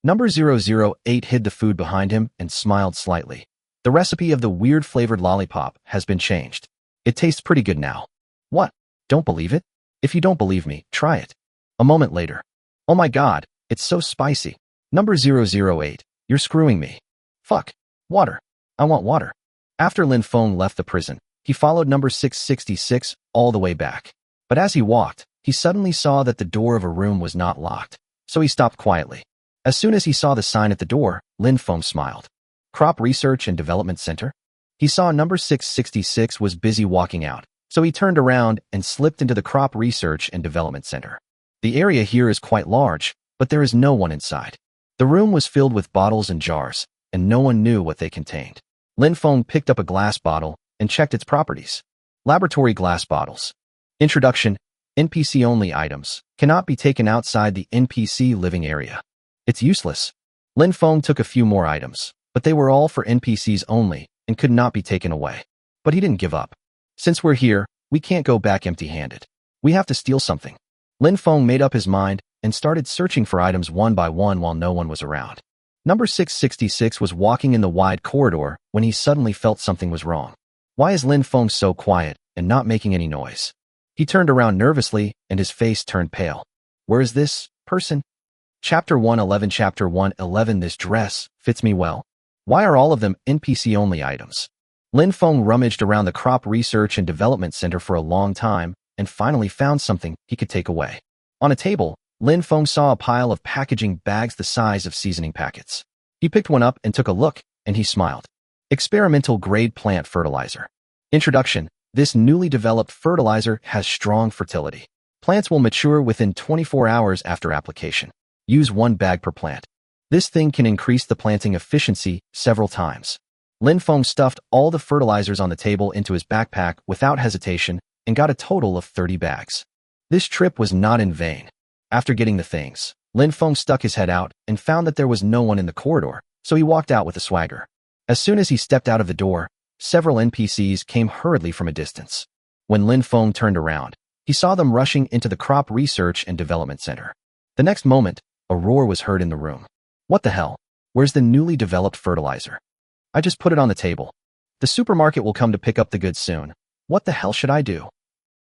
Number 008 hid the food behind him and smiled slightly. "The recipe of the weird flavored lollipop has been changed. It tastes pretty good now." "What? Don't believe it? If you don't believe me, try it." A moment later. "Oh my god, it's so spicy." Number 008, "You're screwing me." "Fuck. Water. I want water." After Lin Feng left the prison, he followed number 666 all the way back. But as he walked, he suddenly saw that the door of a room was not locked, so he stopped quietly. As soon as he saw the sign at the door, Lin Feng smiled. "Crop Research and Development Center?" He saw number 666 was busy walking out, so he turned around and slipped into the Crop Research and Development Center. The area here is quite large, but there is no one inside. The room was filled with bottles and jars, and no one knew what they contained. Lin Feng picked up a glass bottle and checked its properties. Laboratory glass bottles. Introduction. NPC-only items cannot be taken outside the NPC living area. It's useless. Lin Feng took a few more items, but they were all for NPCs only and could not be taken away. But he didn't give up. Since we're here, we can't go back empty-handed. We have to steal something. Lin Feng made up his mind and started searching for items one by one while no one was around. Number 666 was walking in the wide corridor when he suddenly felt something was wrong. Why is Lin Feng so quiet and not making any noise? He turned around nervously and his face turned pale. Where is this person? Chapter 111. Chapter 111. This dress fits me well. Why are all of them NPC-only items? Lin Feng rummaged around the Crop Research and Development Center for a long time and finally found something he could take away. On a table, Lin Feng saw a pile of packaging bags the size of seasoning packets. He picked one up and took a look, and he smiled. Experimental grade plant fertilizer. Introduction. This newly developed fertilizer has strong fertility. Plants will mature within 24 hours after application. Use 1 bag per plant. This thing can increase the planting efficiency several times. Lin Feng stuffed all the fertilizers on the table into his backpack without hesitation and got a total of 30 bags. This trip was not in vain. After getting the things, Lin Feng stuck his head out and found that there was no one in the corridor, so he walked out with a swagger. As soon as he stepped out of the door, several NPCs came hurriedly from a distance. When Lin Feng turned around, he saw them rushing into the Crop Research and Development Center. The next moment, a roar was heard in the room. What the hell? Where's the newly developed fertilizer? I just put it on the table. The supermarket will come to pick up the goods soon. What the hell should I do?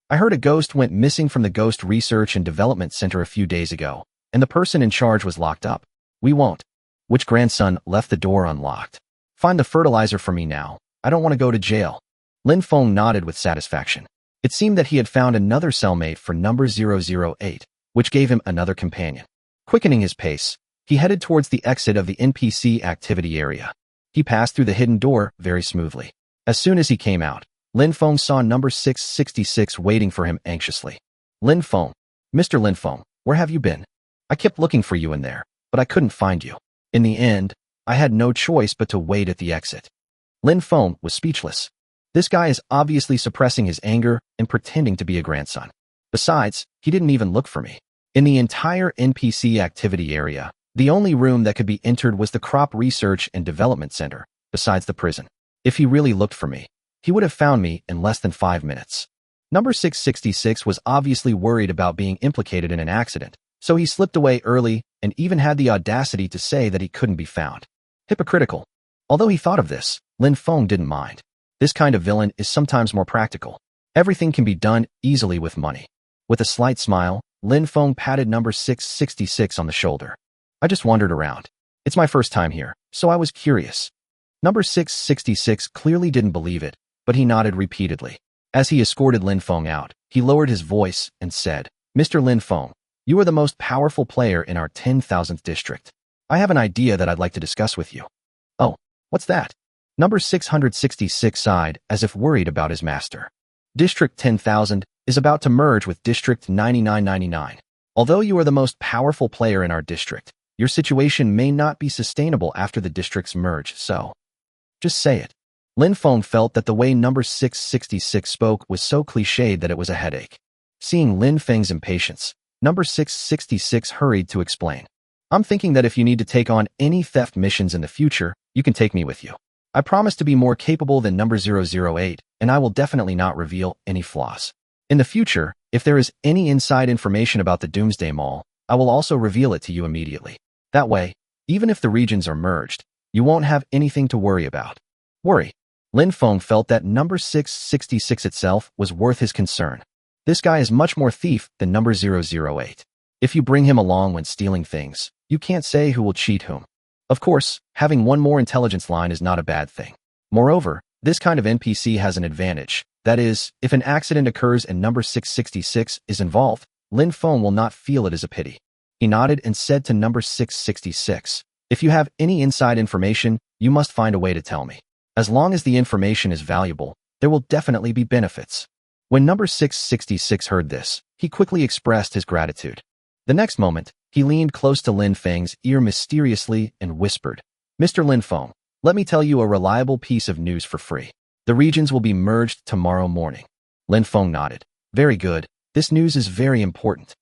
I heard a ghost went missing from the Ghost Research and Development Center a few days ago, and the person in charge was locked up. We won't. Which grandson left the door unlocked? Find the fertilizer for me now. I don't want to go to jail. Lin Feng nodded with satisfaction. It seemed that he had found another cellmate for number 008, which gave him another companion. Quickening his pace, he headed towards the exit of the NPC activity area. He passed through the hidden door very smoothly. As soon as he came out, Lin Feng saw number 666 waiting for him anxiously. Lin Feng. Mr. Lin Feng, where have you been? I kept looking for you in there, but I couldn't find you. In the end, I had no choice but to wait at the exit. Lin Feng was speechless. This guy is obviously suppressing his anger and pretending to be a grandson. Besides, he didn't even look for me. In the entire NPC activity area, the only room that could be entered was the Crop Research and Development Center, besides the prison. If he really looked for me, he would have found me in less than 5 minutes. Number 666 was obviously worried about being implicated in an accident, so he slipped away early and even had the audacity to say that he couldn't be found. Hypocritical. Although he thought of this, Lin Feng didn't mind. This kind of villain is sometimes more practical. Everything can be done easily with money. With a slight smile, Lin Feng patted number 666 on the shoulder. I just wandered around. It's my first time here, so I was curious. Number 666 clearly didn't believe it, but he nodded repeatedly. As he escorted Lin Feng out, he lowered his voice and said, Mr. Lin Feng, you are the most powerful player in our 10,000th district. I have an idea that I'd like to discuss with you. Oh, what's that? Number 666 sighed as if worried about his master. District 10,000 is about to merge with District 9999. Although you are the most powerful player in our district, your situation may not be sustainable after the districts merge, so just say it. Lin Feng felt that the way number 666 spoke was so cliched that it was a headache. Seeing Lin Feng's impatience, number 666 hurried to explain. I'm thinking that if you need to take on any theft missions in the future, you can take me with you. I promise to be more capable than number 008, and I will definitely not reveal any flaws. In the future, if there is any inside information about the Doomsday Mall, I will also reveal it to you immediately. That way, even if the regions are merged, you won't have anything to worry about. Worry. Lin Feng felt that number 666 itself was worth his concern. This guy is much more thief than number 008. If you bring him along when stealing things, you can't say who will cheat whom. Of course, having one more intelligence line is not a bad thing. Moreover, this kind of NPC has an advantage. That is, if an accident occurs and number 666 is involved, Lin Feng will not feel it as a pity. He nodded and said to number 666, if you have any inside information, you must find a way to tell me. As long as the information is valuable, there will definitely be benefits. When number 666 heard this, he quickly expressed his gratitude. The next moment, he leaned close to Lin Feng's ear mysteriously and whispered, Mr. Lin Feng, let me tell you a reliable piece of news for free. The regions will be merged tomorrow morning. Lin Feng nodded. Very good. This news is very important.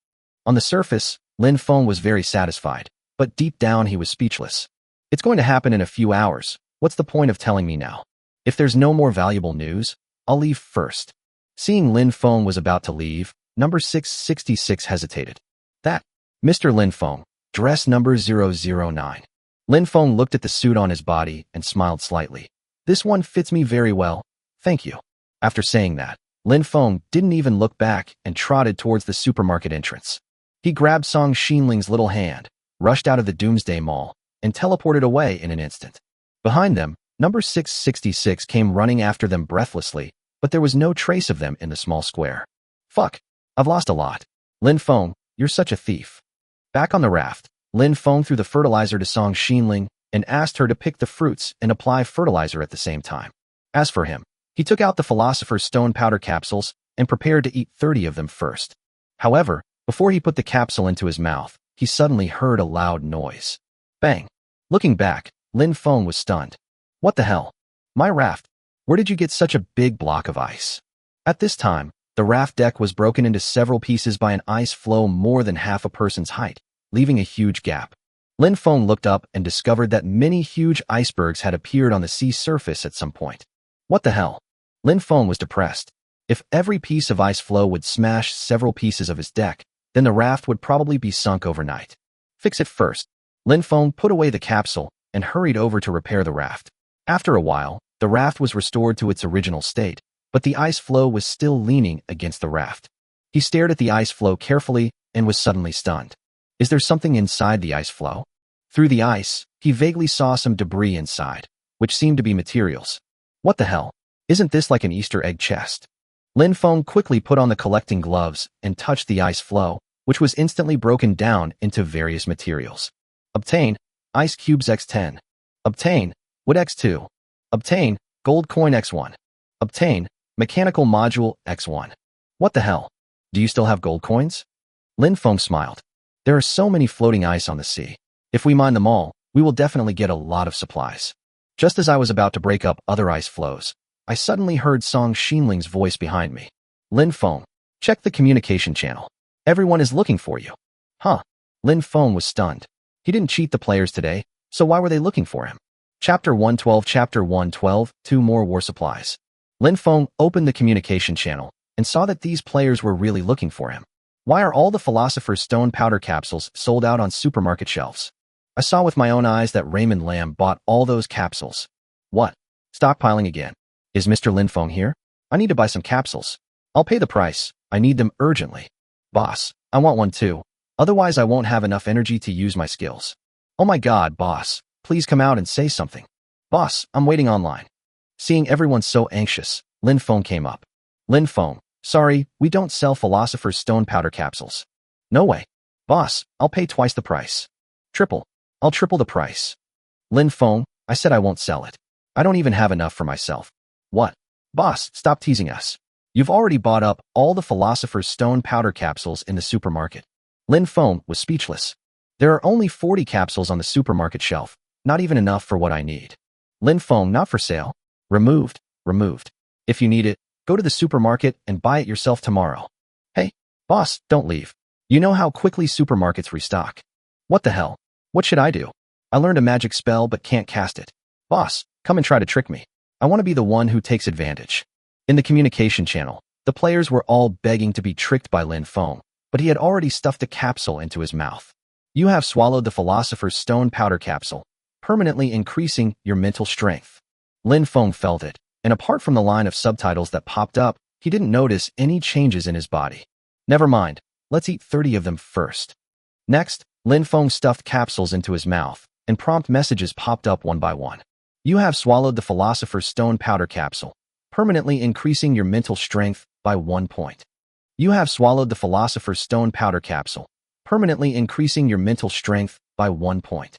On the surface, Lin Feng was very satisfied, but deep down he was speechless. It's going to happen in a few hours. What's the point of telling me now? If there's no more valuable news, I'll leave first. Seeing Lin Feng was about to leave, number 666 hesitated. That, Mr. Lin Feng, dress number 009. Lin Feng looked at the suit on his body and smiled slightly. This one fits me very well, thank you. After saying that, Lin Feng didn't even look back and trotted towards the supermarket entrance. He grabbed Song Xinling's little hand, rushed out of the Doomsday Mall, and teleported away in an instant. Behind them, number 666 came running after them breathlessly, but there was no trace of them in the small square. Fuck, I've lost a lot. Lin Feng, you're such a thief. Back on the raft, Lin Feng threw the fertilizer to Song Xinling and asked her to pick the fruits and apply fertilizer at the same time. As for him, he took out the Philosopher's Stone powder capsules and prepared to eat 30 of them first. However, before he put the capsule into his mouth, he suddenly heard a loud noise. Bang! Looking back, Lin Feng was stunned. What the hell? My raft. Where did you get such a big block of ice? At this time, the raft deck was broken into several pieces by an ice floe more than half a person's height, leaving a huge gap. Lin Feng looked up and discovered that many huge icebergs had appeared on the sea surface at some point. What the hell? Lin Feng was depressed. If every piece of ice floe would smash several pieces of his deck, then the raft would probably be sunk overnight. Fix it first. Lin Feng put away the capsule and hurried over to repair the raft. After a while, the raft was restored to its original state, but the ice floe was still leaning against the raft. He stared at the ice floe carefully and was suddenly stunned. Is there something inside the ice floe? Through the ice, he vaguely saw some debris inside, which seemed to be materials. What the hell? Isn't this like an Easter egg chest? Lin Feng quickly put on the collecting gloves and touched the ice floe, which was instantly broken down into various materials. Obtain ice cubes x10. Obtain wood x2. Obtain gold coin x1. Obtain mechanical module x1. What the hell? Do you still have gold coins? Lin Feng smiled. There are so many floating ice on the sea. If we mine them all, we will definitely get a lot of supplies. Just as I was about to break up other ice floes, I suddenly heard Song Xinling's voice behind me. Lin Feng, check the communication channel. Everyone is looking for you. Huh? Lin Feng was stunned. He didn't cheat the players today, so why were they looking for him? Chapter 112, 2 more war supplies. Lin Feng opened the communication channel and saw that these players were really looking for him. Why are all the Philosopher's Stone powder capsules sold out on supermarket shelves? I saw with my own eyes that Raymond Lamb bought all those capsules. What? Stockpiling again. Is Mr. Lin Feng here? I need to buy some capsules. I'll pay the price. I need them urgently. Boss, I want one too. Otherwise I won't have enough energy to use my skills. Oh my god, boss. Please come out and say something. Boss, I'm waiting online. Seeing everyone so anxious, Lin Feng came up. Lin Feng, sorry, we don't sell Philosopher's Stone powder capsules. No way. Boss, I'll pay twice the price. Triple. I'll triple the price. Lin Feng, I said I won't sell it. I don't even have enough for myself. What? Boss, stop teasing us. You've already bought up all the Philosopher's Stone powder capsules in the supermarket. Lin Feng was speechless. There are only 40 capsules on the supermarket shelf, not even enough for what I need. Lin Feng, not for sale. Removed. If you need it, go to the supermarket and buy it yourself tomorrow. Hey, boss, don't leave. You know how quickly supermarkets restock. What the hell? What should I do? I learned a magic spell but can't cast it. Boss, come and try to trick me. I want to be the one who takes advantage. In the communication channel, the players were all begging to be tricked by Lin Feng, but he had already stuffed a capsule into his mouth. You have swallowed the Philosopher's Stone powder capsule, permanently increasing your mental strength. Lin Feng felt it, and apart from the line of subtitles that popped up, he didn't notice any changes in his body. Never mind, let's eat 30 of them first. Next, Lin Feng stuffed capsules into his mouth, and prompt messages popped up one by one. You have swallowed the Philosopher's Stone powder capsule, permanently increasing your mental strength by 1 point. You have swallowed the Philosopher's Stone powder capsule, permanently increasing your mental strength by 1 point.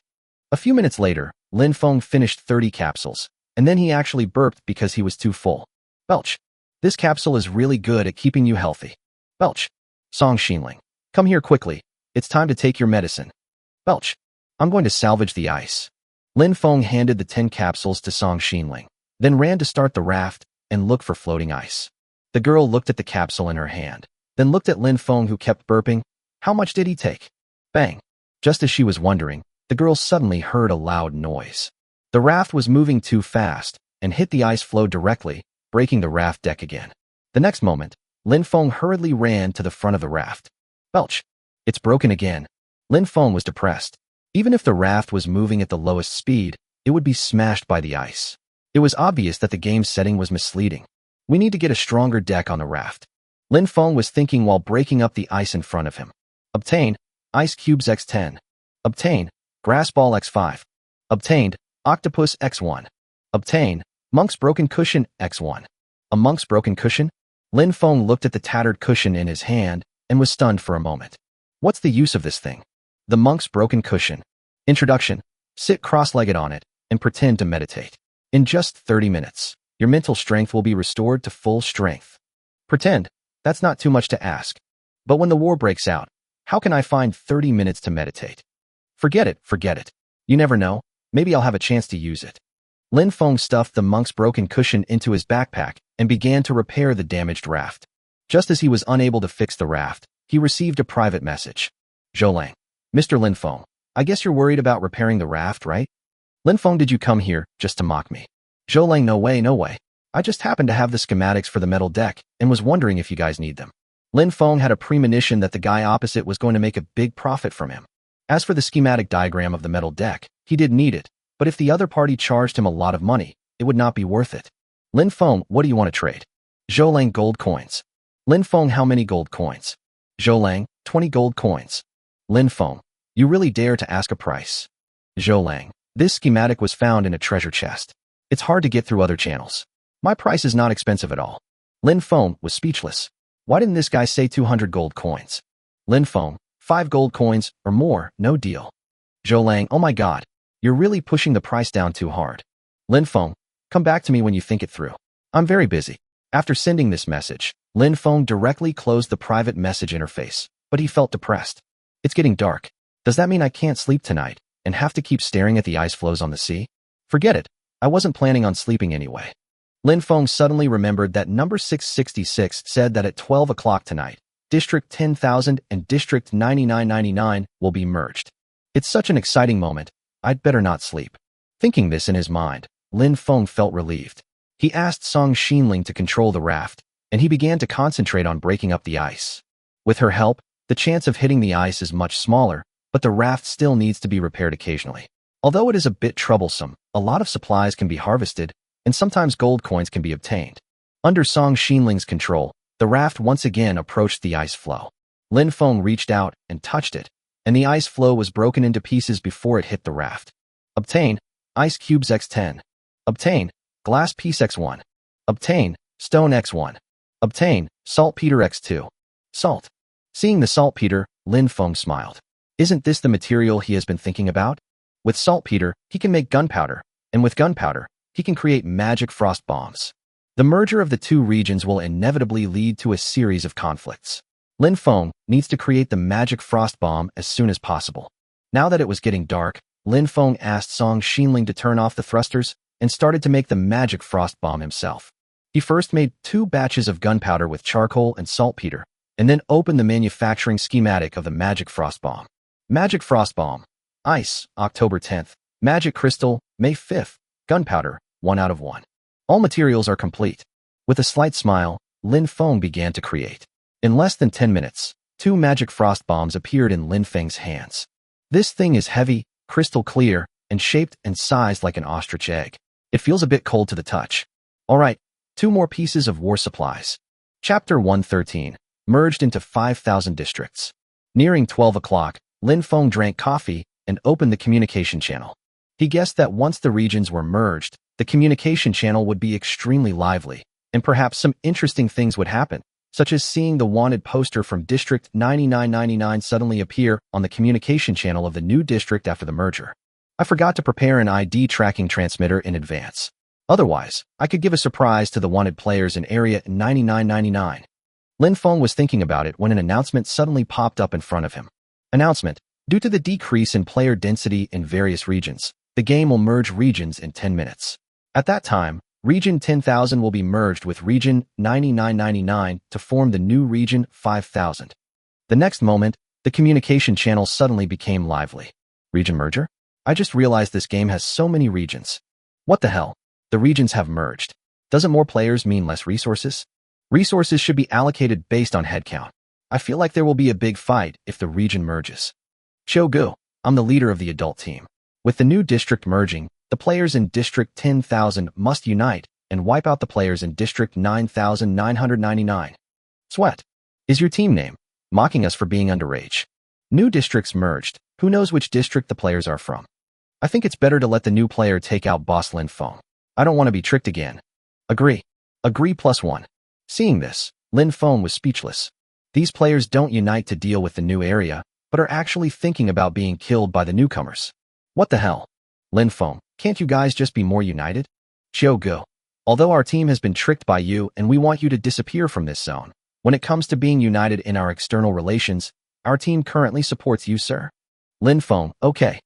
A few minutes later, Lin Feng finished 30 capsules, and then he actually burped because he was too full. Belch. This capsule is really good at keeping you healthy. Belch. Song Xinling. Come here quickly. It's time to take your medicine. Belch. I'm going to salvage the ice. Lin Feng handed the 10 capsules to Song Xinling, then ran to start the raft and look for floating ice. The girl looked at the capsule in her hand, then looked at Lin Feng, who kept burping. How much did he take? Bang! Just as she was wondering, the girl suddenly heard a loud noise. The raft was moving too fast and hit the ice floe directly, breaking the raft deck again. The next moment, Lin Feng hurriedly ran to the front of the raft. Belch! It's broken again. Lin Feng was depressed. Even if the raft was moving at the lowest speed, it would be smashed by the ice. It was obvious that the game's setting was misleading. We need to get a stronger deck on the raft. Lin Feng was thinking while breaking up the ice in front of him. Obtain Ice Cubes X10. Obtain Grass Ball X5. Obtained Octopus X1. Obtain Monk's Broken Cushion X1. A monk's broken cushion? Lin Feng looked at the tattered cushion in his hand and was stunned for a moment. What's the use of this thing? The monk's broken cushion. Introduction. Sit cross-legged on it and pretend to meditate. In just 30 minutes, your mental strength will be restored to full strength. Pretend. That's not too much to ask. But when the war breaks out, how can I find 30 minutes to meditate? Forget it, forget it. You never know, maybe I'll have a chance to use it. Lin Feng stuffed the monk's broken cushion into his backpack and began to repair the damaged raft. Just as he was unable to fix the raft, he received a private message. Zhou, Mr. Lin Feng, I guess you're worried about repairing the raft, right? Lin Feng, did you come here just to mock me? Zhou, no way, no way. I just happened to have the schematics for the metal deck and was wondering if you guys need them. Lin Feng had a premonition that the guy opposite was going to make a big profit from him. As for the schematic diagram of the metal deck, he did need it, but if the other party charged him a lot of money, it would not be worth it. Lin Feng, what do you want to trade? Zhou, gold coins. Lin Feng, how many gold coins? Zhou, 20 gold coins. Lin Feng, you really dare to ask a price? Zhou, this schematic was found in a treasure chest. It's hard to get through other channels. My price is not expensive at all. Lin Feng was speechless. Why didn't this guy say 200 gold coins? Lin Feng, 5 gold coins or more, no deal. Zhou, oh my god, you're really pushing the price down too hard. Lin Feng, come back to me when you think it through. I'm very busy. After sending this message, Lin Feng directly closed the private message interface, but he felt depressed. It's getting dark. Does that mean I can't sleep tonight and have to keep staring at the ice floes on the sea? Forget it. I wasn't planning on sleeping anyway. Lin Feng suddenly remembered that number 666 said that at 12 o'clock tonight, District 10,000 and District 9999 will be merged. It's such an exciting moment. I'd better not sleep. Thinking this in his mind, Lin Feng felt relieved. He asked Song Xinling to control the raft, and he began to concentrate on breaking up the ice. With her help, the chance of hitting the ice is much smaller, but the raft still needs to be repaired occasionally. Although it is a bit troublesome, a lot of supplies can be harvested, and sometimes gold coins can be obtained. Under Song Xinling's control, the raft once again approached the ice floe. Lin Feng reached out and touched it, and the ice floe was broken into pieces before it hit the raft. Obtain Ice Cubes X10. Obtain Glass Piece X1. Obtain Stone X1. Obtain Saltpeter X2. Salt. Seeing the saltpeter, Lin Feng smiled. Isn't this the material he has been thinking about? With saltpeter, he can make gunpowder, and with gunpowder, he can create magic frost bombs. The merger of the two regions will inevitably lead to a series of conflicts. Lin Feng needs to create the magic frost bomb as soon as possible. Now that it was getting dark, Lin Feng asked Song Xinling to turn off the thrusters and started to make the magic frost bomb himself. He first made 2 batches of gunpowder with charcoal and saltpeter, and then opened the manufacturing schematic of the magic frost bomb. Magic frost bomb. Ice, October 10th. Magic crystal, May 5th. Gunpowder, 1 out of 1. All materials are complete. With a slight smile, Lin Feng began to create. In less than 10 minutes, 2 magic frost bombs appeared in Lin Feng's hands. This thing is heavy, crystal clear, and shaped and sized like an ostrich egg. It feels a bit cold to the touch. Alright, 2 more pieces of war supplies. Chapter 113, merged into 5,000 districts. Nearing 12 o'clock, Lin Feng drank coffee and opened the communication channel. He guessed that once the regions were merged, the communication channel would be extremely lively, and perhaps some interesting things would happen, such as seeing the wanted poster from District 9999 suddenly appear on the communication channel of the new district after the merger. I forgot to prepare an ID tracking transmitter in advance. Otherwise, I could give a surprise to the wanted players in Area 9999. Lin Feng was thinking about it when an announcement suddenly popped up in front of him. Announcement. Due to the decrease in player density in various regions, the game will merge regions in 10 minutes. At that time, Region 10,000 will be merged with Region 9999 to form the new Region 5,000. The next moment, the communication channel suddenly became lively. Region merger? I just realized this game has so many regions. What the hell? The regions have merged. Doesn't more players mean less resources? Resources should be allocated based on headcount. I feel like there will be a big fight if the region merges. Chogu, I'm the leader of the adult team. With the new district merging, the players in District 10,000 must unite and wipe out the players in District 9,999. Sweat. Is your team name? Mocking us for being underage. New districts merged. Who knows which district the players are from? I think it's better to let the new player take out boss Lin Feng. I don't want to be tricked again. Agree. Agree +1. Seeing this, Lin Feng was speechless. These players don't unite to deal with the new area, but are actually thinking about being killed by the newcomers. What the hell? Lin Feng, can't you guys just be more united? Chogu. Although our team has been tricked by you and we want you to disappear from this zone, when it comes to being united in our external relations, our team currently supports you, sir. Lin Feng, okay.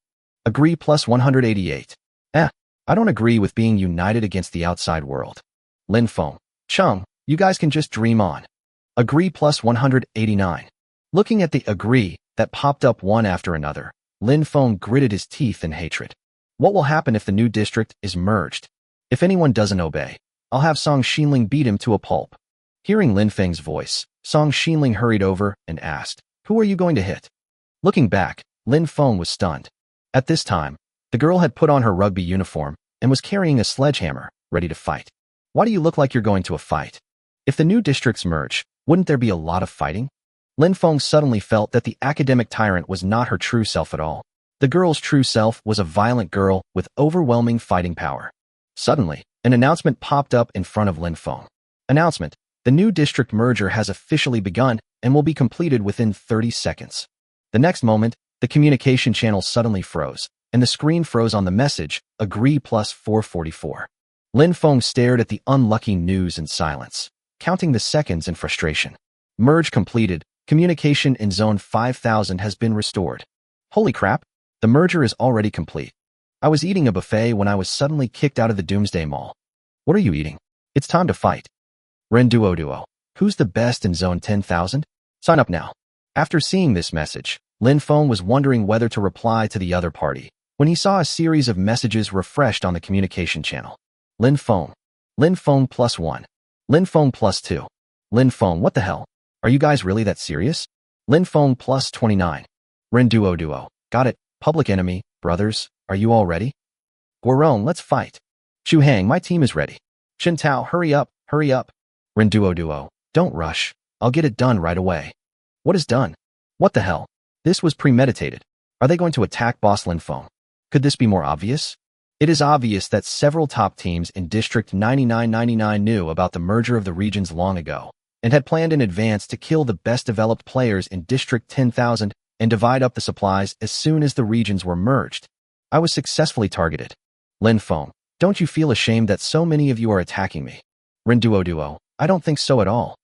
Agree +188. I don't agree with being united against the outside world. Lin Feng, Chung, you guys can just dream on. Agree +189. Looking at the agree that popped up one after another, Lin Feng gritted his teeth in hatred. What will happen if the new district is merged? If anyone doesn't obey, I'll have Song Xinling beat him to a pulp. Hearing Lin Feng's voice, Song Xinling hurried over and asked, "Who are you going to hit?" Looking back, Lin Feng was stunned. At this time, the girl had put on her rugby uniform and was carrying a sledgehammer, ready to fight. Why do you look like you're going to a fight? If the new districts merge, wouldn't there be a lot of fighting? Lin Feng suddenly felt that the academic tyrant was not her true self at all. The girl's true self was a violent girl with overwhelming fighting power. Suddenly, an announcement popped up in front of Lin Feng. Announcement: the new district merger has officially begun and will be completed within 30 seconds. The next moment, the communication channel suddenly froze, and the screen froze on the message, agree +444. Lin Feng stared at the unlucky news in silence, counting the seconds in frustration. Merge completed. Communication in Zone 5000 has been restored. Holy crap, the merger is already complete. I was eating a buffet when I was suddenly kicked out of the Doomsday Mall. What are you eating? It's time to fight. Renduo. Who's the best in Zone 10,000? Sign up now. After seeing this message, Lin Feng was wondering whether to reply to the other party when he saw a series of messages refreshed on the communication channel. Lin Feng +1. Lin Feng +2. Lin Feng, what the hell? Are you guys really that serious? Lin Feng +29. Renduo. Got it. Public enemy, brothers, are you all ready? Guaron, let's fight. Chu Hang, my team is ready. Shin Tao, hurry up. Renduo, don't rush. I'll get it done right away. What is done? What the hell? This was premeditated. Are they going to attack boss Lin Feng? Could this be more obvious? It is obvious that several top teams in District 9999 knew about the merger of the regions long ago, and had planned in advance to kill the best developed players in District 10,000 and divide up the supplies as soon as the regions were merged. I was successfully targeted. Lin Feng, don't you feel ashamed that so many of you are attacking me? Renduo, I don't think so at all.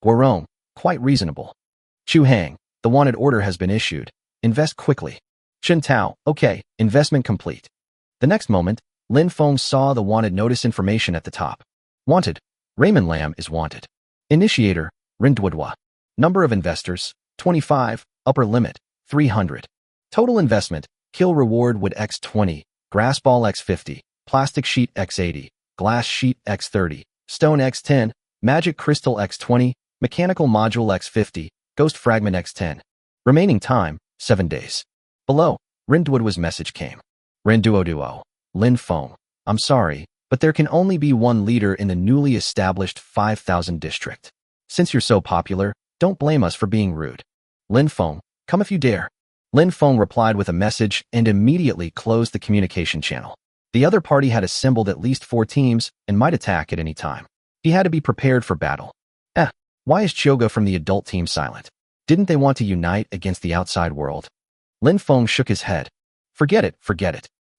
Guaron, quite reasonable. Chu Hang, the wanted order has been issued. Invest quickly. Shin Tao, okay, investment complete. The next moment, Lin Feng saw the wanted notice information at the top. Wanted, Raymond Lam is wanted. Initiator, Rindwadwa. Number of investors, 25, upper limit, 300. Total investment, kill reward wood x20, grass ball x50, plastic sheet x80, glass sheet x30, stone x10, magic crystal x20, mechanical module x50, ghost fragment x10. Remaining time, 7 days. Below, Rindwadwa's message came. Renduo, Lin Feng, I'm sorry, but there can only be one leader in the newly established 5,000 district. Since you're so popular, don't blame us for being rude. Lin Feng, come if you dare. Lin Feng replied with a message and immediately closed the communication channel. The other party had assembled at least 4 teams and might attack at any time. He had to be prepared for battle. Why is Choga from the adult team silent? Didn't they want to unite against the outside world? Lin Feng shook his head. Forget it.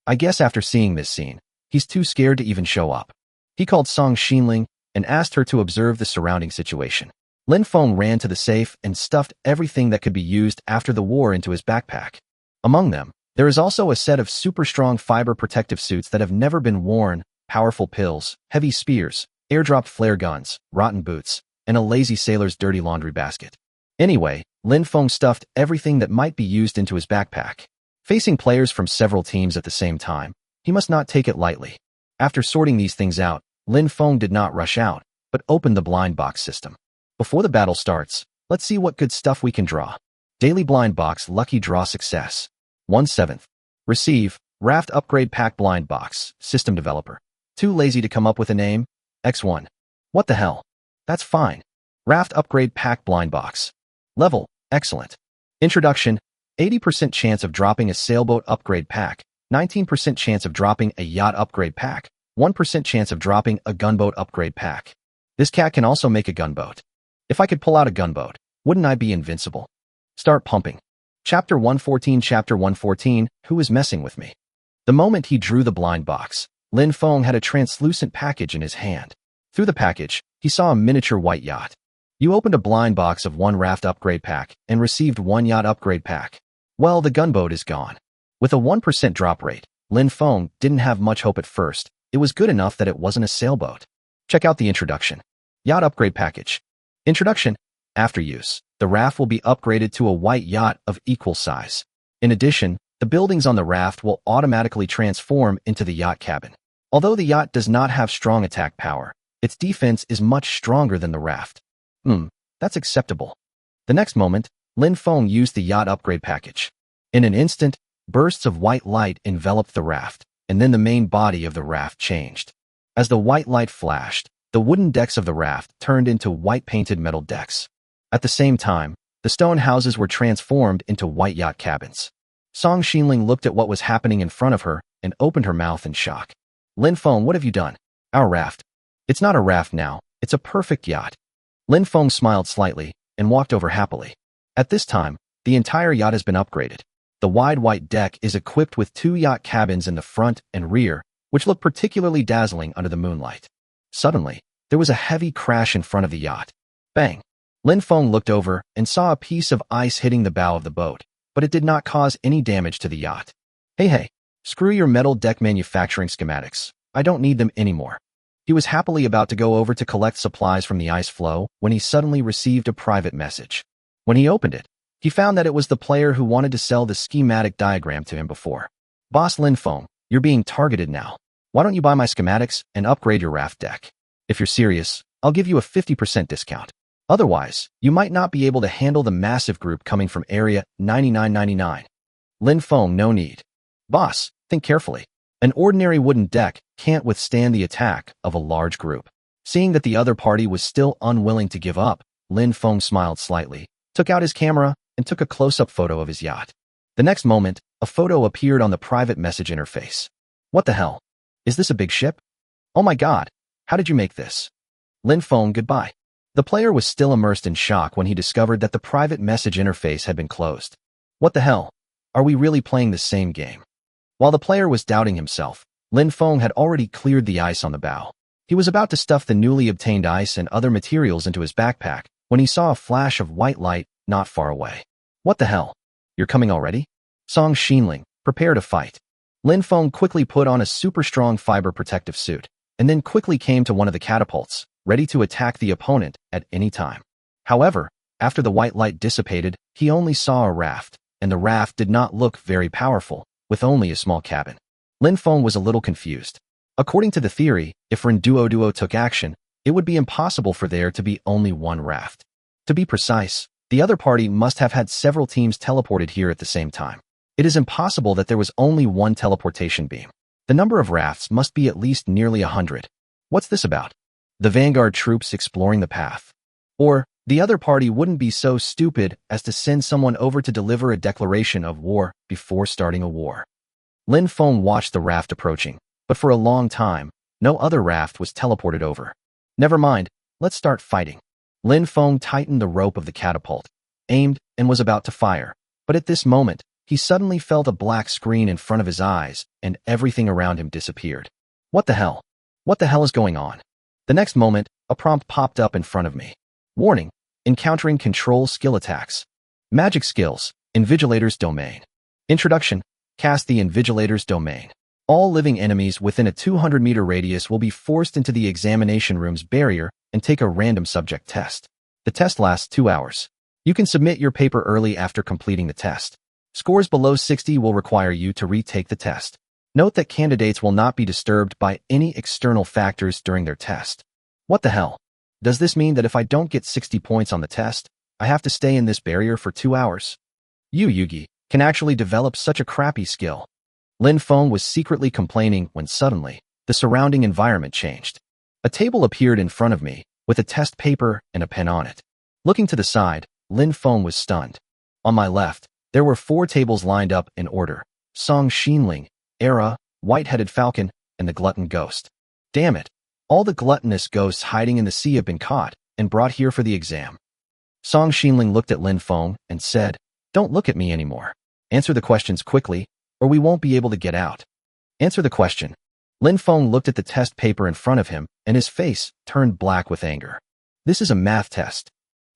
I guess after seeing this scene, he's too scared to even show up. He called Song Xinling and asked her to observe the surrounding situation. Lin Feng ran to the safe and stuffed everything that could be used after the war into his backpack. Among them, there is also a set of super strong fiber protective suits that have never been worn, powerful pills, heavy spears, airdropped flare guns, rotten boots, and a lazy sailor's dirty laundry basket. Anyway, Lin Feng stuffed everything that might be used into his backpack. Facing players from several teams at the same time, he must not take it lightly. After sorting these things out, Lin Feng did not rush out, but opened the blind box system. Before the battle starts, let's see what good stuff we can draw. Daily blind box lucky draw success. 1/7. Receive, Raft upgrade pack blind box, system developer. Too lazy to come up with a name? X1. What the hell? That's fine. Raft upgrade pack blind box. Level, excellent. Introduction, 80% chance of dropping a sailboat upgrade pack, 19% chance of dropping a yacht upgrade pack, 1% chance of dropping a gunboat upgrade pack. This cat can also make a gunboat. If I could pull out a gunboat, wouldn't I be invincible? Start pumping. Chapter 114. Chapter 114, Who is messing with me? The moment he drew the blind box, Lin Feng had a translucent package in his hand. Through the package, he saw a miniature white yacht. You opened a blind box of 1 raft upgrade pack and received 1 yacht upgrade pack. Well, the gunboat is gone. With a 1% drop rate, Lin Feng didn't have much hope at first. It was good enough that it wasn't a sailboat. Check out the introduction. Yacht upgrade package. Introduction. After use, the raft will be upgraded to a white yacht of equal size. In addition, the buildings on the raft will automatically transform into the yacht cabin. Although the yacht does not have strong attack power, its defense is much stronger than the raft. That's acceptable. The next moment, Lin Feng used the yacht upgrade package. In an instant, bursts of white light enveloped the raft, and then the main body of the raft changed. As the white light flashed, the wooden decks of the raft turned into white-painted metal decks. At the same time, the stone houses were transformed into white yacht cabins. Song Xinling looked at what was happening in front of her and opened her mouth in shock. Lin Feng, what have you done? Our raft. It's not a raft now, it's a perfect yacht. Lin Feng smiled slightly and walked over happily. At this time, the entire yacht has been upgraded. The wide white deck is equipped with 2 yacht cabins in the front and rear, which look particularly dazzling under the moonlight. Suddenly, there was a heavy crash in front of the yacht. Bang! Lin Feng looked over and saw a piece of ice hitting the bow of the boat, but it did not cause any damage to the yacht. Hey, screw your metal deck manufacturing schematics. I don't need them anymore. He was happily about to go over to collect supplies from the ice floe when he suddenly received a private message. When he opened it, he found that it was the player who wanted to sell the schematic diagram to him before. Boss Lin Feng, you're being targeted now. Why don't you buy my schematics and upgrade your raft deck? If you're serious, I'll give you a 50% discount. Otherwise, you might not be able to handle the massive group coming from Area 9999. Lin Feng, no need. Boss, think carefully. An ordinary wooden deck can't withstand the attack of a large group. Seeing that the other party was still unwilling to give up, Lin Feng smiled slightly, took out his camera, and took a close-up photo of his yacht. The next moment, a photo appeared on the private message interface. What the hell? Is this a big ship? Oh my god, how did you make this? Lin Feng, goodbye. The player was still immersed in shock when he discovered that the private message interface had been closed. What the hell? Are we really playing the same game? While the player was doubting himself, Lin Feng had already cleared the ice on the bow. He was about to stuff the newly obtained ice and other materials into his backpack when he saw a flash of white light not far away. What the hell? You're coming already? Song Xinling, prepare to fight. Lin Feng quickly put on a super strong fiber protective suit, and then quickly came to one of the catapults, ready to attack the opponent at any time. However, after the white light dissipated, he only saw a raft, and the raft did not look very powerful, with only a small cabin. Lin Feng was a little confused. According to the theory, if Ren-Duo took action, it would be impossible for there to be only one raft. To be precise, the other party must have had several teams teleported here at the same time. It is impossible that there was only one teleportation beam. The number of rafts must be at least nearly 100. What's this about? The vanguard troops exploring the path. Or, the other party wouldn't be so stupid as to send someone over to deliver a declaration of war before starting a war. Lin Feng watched the raft approaching, but for a long time, no other raft was teleported over. Never mind, let's start fighting. Lin Feng tightened the rope of the catapult, aimed, and was about to fire. But at this moment, he suddenly felt a black screen in front of his eyes, and everything around him disappeared. What the hell? What the hell is going on? The next moment, a prompt popped up in front of me. Warning, encountering control skill attacks. Magic skills, Invigilator's domain. Introduction, cast the Invigilator's domain. All living enemies within a 200-meter radius will be forced into the examination room's barrier and take a random subject test. The test lasts 2 hours. You can submit your paper early after completing the test. Scores below 60 will require you to retake the test. Note that candidates will not be disturbed by any external factors during their test. What the hell? Does this mean that if I don't get 60 points on the test, I have to stay in this barrier for 2 hours? You, Yugi, can actually develop such a crappy skill. Lin Feng was secretly complaining when suddenly, the surrounding environment changed. A table appeared in front of me, with a test paper and a pen on it. Looking to the side, Lin Feng was stunned. On my left, there were 4 tables lined up in order: Song Xinling, Era, White-Headed Falcon, and the Glutton Ghost. Damn it! All the gluttonous ghosts hiding in the sea have been caught and brought here for the exam. Song Xinling looked at Lin Feng and said, "Don't look at me anymore. Answer the questions quickly, or we won't be able to get out." Answer the question. Lin Feng looked at the test paper in front of him, and his face turned black with anger. This is a math test.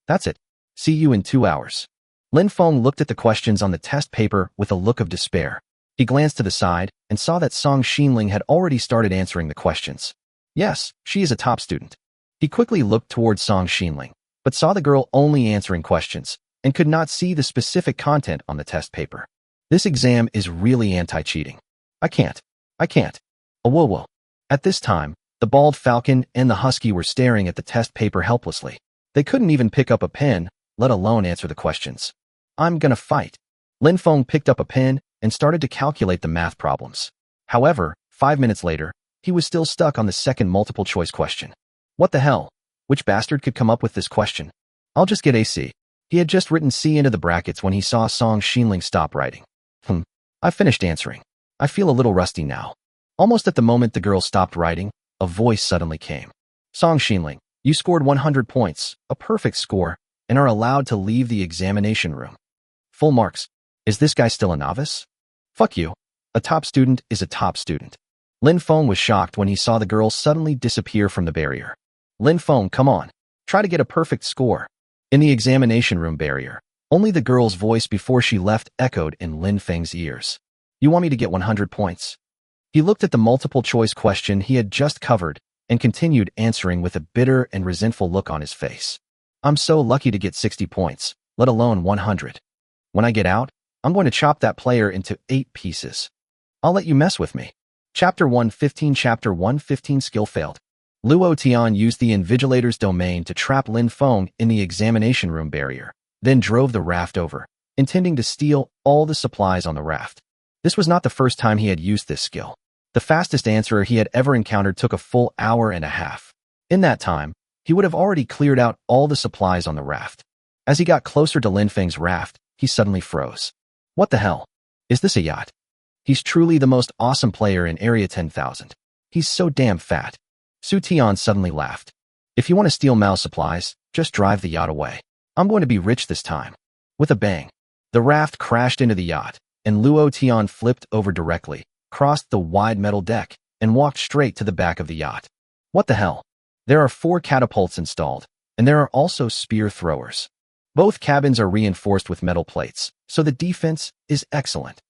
That's it. See you in 2 hours. Lin Feng looked at the questions on the test paper with a look of despair. He glanced to the side and saw that Song Xinling had already started answering the questions. Yes, she is a top student. He quickly looked towards Song Xinling, but saw the girl only answering questions and could not see the specific content on the test paper. This exam is really anti-cheating. I can't. Whoa. At this time, the bald falcon and the husky were staring at the test paper helplessly. They couldn't even pick up a pen, let alone answer the questions. I'm gonna fight. Lin Feng picked up a pen and started to calculate the math problems. However, 5 minutes later, he was still stuck on the second multiple-choice question. What the hell? Which bastard could come up with this question? I'll just get a C. He had just written C into the brackets when he saw Song Xinling stop writing. I finished answering. I feel a little rusty now. Almost at the moment the girl stopped writing, a voice suddenly came. Song Xinling, you scored 100 points, a perfect score, and are allowed to leave the examination room. Full marks. Is this guy still a novice? Fuck you. A top student is a top student. Lin Feng was shocked when he saw the girl suddenly disappear from the barrier. Lin Feng, come on. Try to get a perfect score. In the examination room barrier, only the girl's voice before she left echoed in Lin Feng's ears. You want me to get 100 points? He looked at the multiple-choice question he had just covered and continued answering with a bitter and resentful look on his face. I'm so lucky to get 60 points, let alone 100. When I get out, I'm going to chop that player into 8 pieces. I'll let you mess with me. Chapter 115 Chapter 115 Skill Failed. Luo Tian used the Invigilator's domain to trap Lin Feng in the examination room barrier, then drove the raft over, intending to steal all the supplies on the raft. This was not the first time he had used this skill. The fastest answerer he had ever encountered took a full hour and a half. In that time, he would have already cleared out all the supplies on the raft. As he got closer to Lin Feng's raft, he suddenly froze. What the hell? Is this a yacht? He's truly the most awesome player in Area 10,000. He's so damn fat. Su Tian suddenly laughed. If you want to steal Mao's supplies, just drive the yacht away. I'm going to be rich this time. With a bang, the raft crashed into the yacht, and Luo Tian flipped over directly, crossed the wide metal deck, and walked straight to the back of the yacht. What the hell? There are 4 catapults installed, and there are also spear throwers. Both cabins are reinforced with metal plates, so the defense is excellent.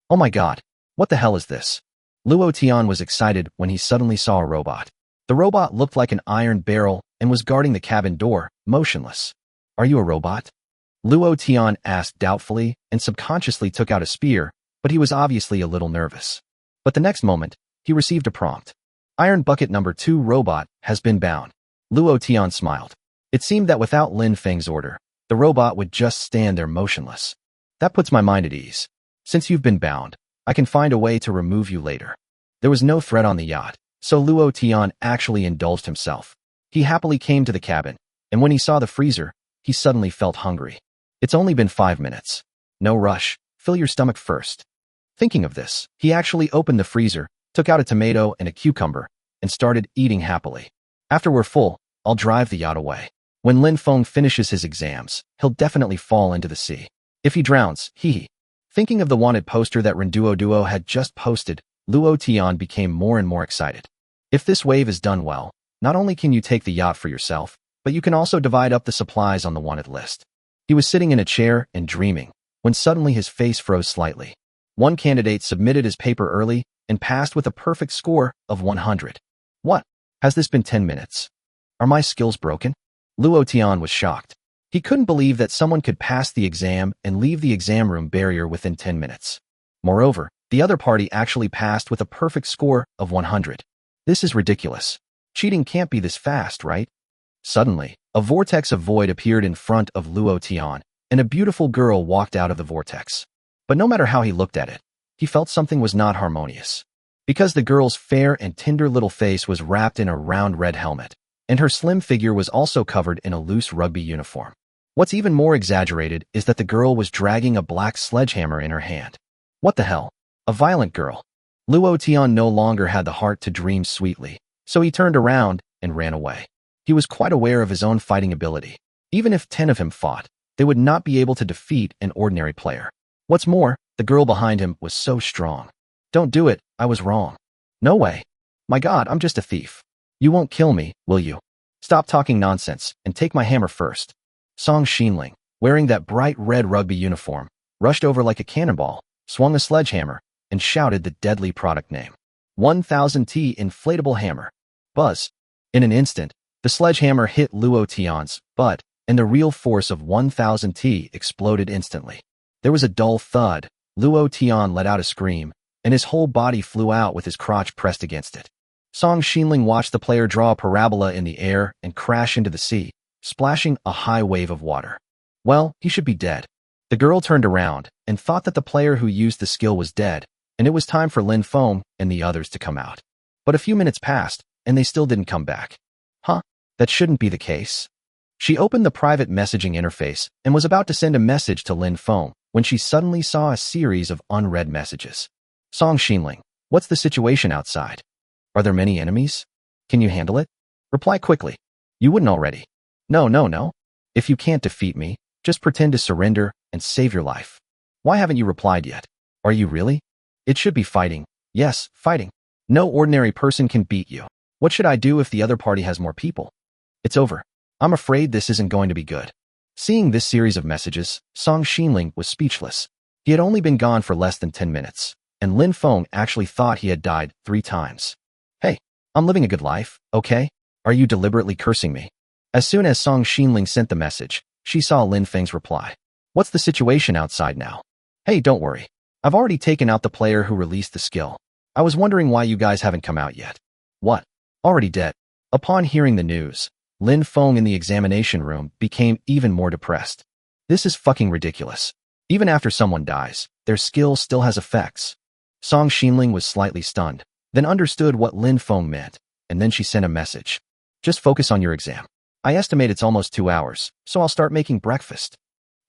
Oh my god, what the hell is this? Luo Tian was excited when he suddenly saw a robot. The robot looked like an iron barrel and was guarding the cabin door, motionless. Are you a robot? Luo Tian asked doubtfully and subconsciously took out a spear, but he was obviously a little nervous. But the next moment, he received a prompt. Iron Bucket Number 2 robot has been bound. Luo Tian smiled. It seemed that without Lin Feng's order, the robot would just stand there motionless. That puts my mind at ease. Since you've been bound, I can find a way to remove you later. There was no threat on the yacht, so Luo Tian actually indulged himself. He happily came to the cabin, and when he saw the freezer, he suddenly felt hungry. It's only been 5 minutes. No rush, fill your stomach first. Thinking of this, he actually opened the freezer, took out a tomato and a cucumber, and started eating happily. After we're full, I'll drive the yacht away. When Lin Feng finishes his exams, he'll definitely fall into the sea. If he drowns, hee. Thinking of the wanted poster that Renduo had just posted, Luo Tian became more and more excited. If this wave is done well, not only can you take the yacht for yourself, but you can also divide up the supplies on the wanted list. He was sitting in a chair and dreaming, when suddenly his face froze slightly. One candidate submitted his paper early and passed with a perfect score of 100. What? Has this been 10 minutes? Are my skills broken? Luo Tian was shocked. He couldn't believe that someone could pass the exam and leave the exam room barrier within 10 minutes. Moreover, the other party actually passed with a perfect score of 100. This is ridiculous. Cheating can't be this fast, right? Suddenly, a vortex of void appeared in front of Luo Tian, and a beautiful girl walked out of the vortex. But no matter how he looked at it, he felt something was not harmonious. Because the girl's fair and tender little face was wrapped in a round red helmet, and her slim figure was also covered in a loose rugby uniform. What's even more exaggerated is that the girl was dragging a black sledgehammer in her hand. What the hell? A violent girl. Luo Tian no longer had the heart to dream sweetly, so he turned around and ran away. He was quite aware of his own fighting ability. Even if 10 of him fought, they would not be able to defeat an ordinary player. What's more, the girl behind him was so strong. Don't do it, I was wrong. No way. My God, I'm just a thief. You won't kill me, will you? Stop talking nonsense and take my hammer first. Song Xinling, wearing that bright red rugby uniform, rushed over like a cannonball, swung a sledgehammer, and shouted the deadly product name. 1000T inflatable hammer. Buzz. In an instant, the sledgehammer hit Luo Tian's butt, and the real force of 1000T exploded instantly. There was a dull thud. Luo Tian let out a scream, and his whole body flew out with his crotch pressed against it. Song Xinling watched the player draw a parabola in the air and crash into the sea, splashing a high wave of water. Well, he should be dead. The girl turned around and thought that the player who used the skill was dead, and it was time for Lin Feng and the others to come out. But a few minutes passed, and they still didn't come back. Huh? That shouldn't be the case. She opened the private messaging interface and was about to send a message to Lin Feng when she suddenly saw a series of unread messages. Song Xinling, what's the situation outside? Are there many enemies? Can you handle it? Reply quickly. You wouldn't already. No. If you can't defeat me, just pretend to surrender and save your life. Why haven't you replied yet? Are you really? It should be fighting. Yes, fighting. No ordinary person can beat you. What should I do if the other party has more people? It's over. I'm afraid this isn't going to be good. Seeing this series of messages, Song Xinling was speechless. He had only been gone for less than 10 minutes, and Lin Feng actually thought he had died 3 times. Hey, I'm living a good life, okay? Are you deliberately cursing me? As soon as Song Xinling sent the message, she saw Lin Feng's reply. What's the situation outside now? Hey, don't worry. I've already taken out the player who released the skill. I was wondering why you guys haven't come out yet. What? Already dead? Upon hearing the news, Lin Feng in the examination room became even more depressed. This is fucking ridiculous. Even after someone dies, their skill still has effects. Song Xinling was slightly stunned, then understood what Lin Feng meant, and then she sent a message. Just focus on your exam. I estimate it's almost 2 hours, so I'll start making breakfast.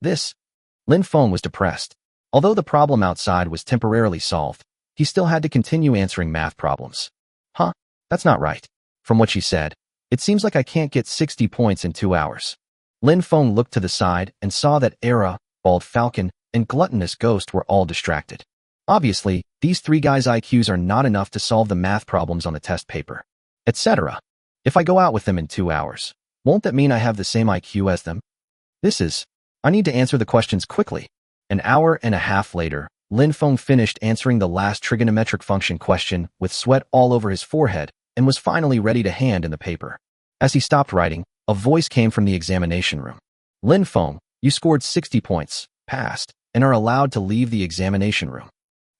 Lin Feng was depressed. Although the problem outside was temporarily solved, he still had to continue answering math problems. Huh? That's not right. From what she said, it seems like I can't get 60 points in 2 hours. Lin Feng looked to the side and saw that Era, Bald Falcon, and Gluttonous Ghost were all distracted. Obviously, these 3 guys' IQs are not enough to solve the math problems on the test paper, etc. If I go out with them in 2 hours, won't that mean I have the same IQ as them? I need to answer the questions quickly. An hour and a half later, Lin Feng finished answering the last trigonometric function question with sweat all over his forehead and was finally ready to hand in the paper. As he stopped writing, a voice came from the examination room. Lin Feng, you scored 60 points, passed, and are allowed to leave the examination room.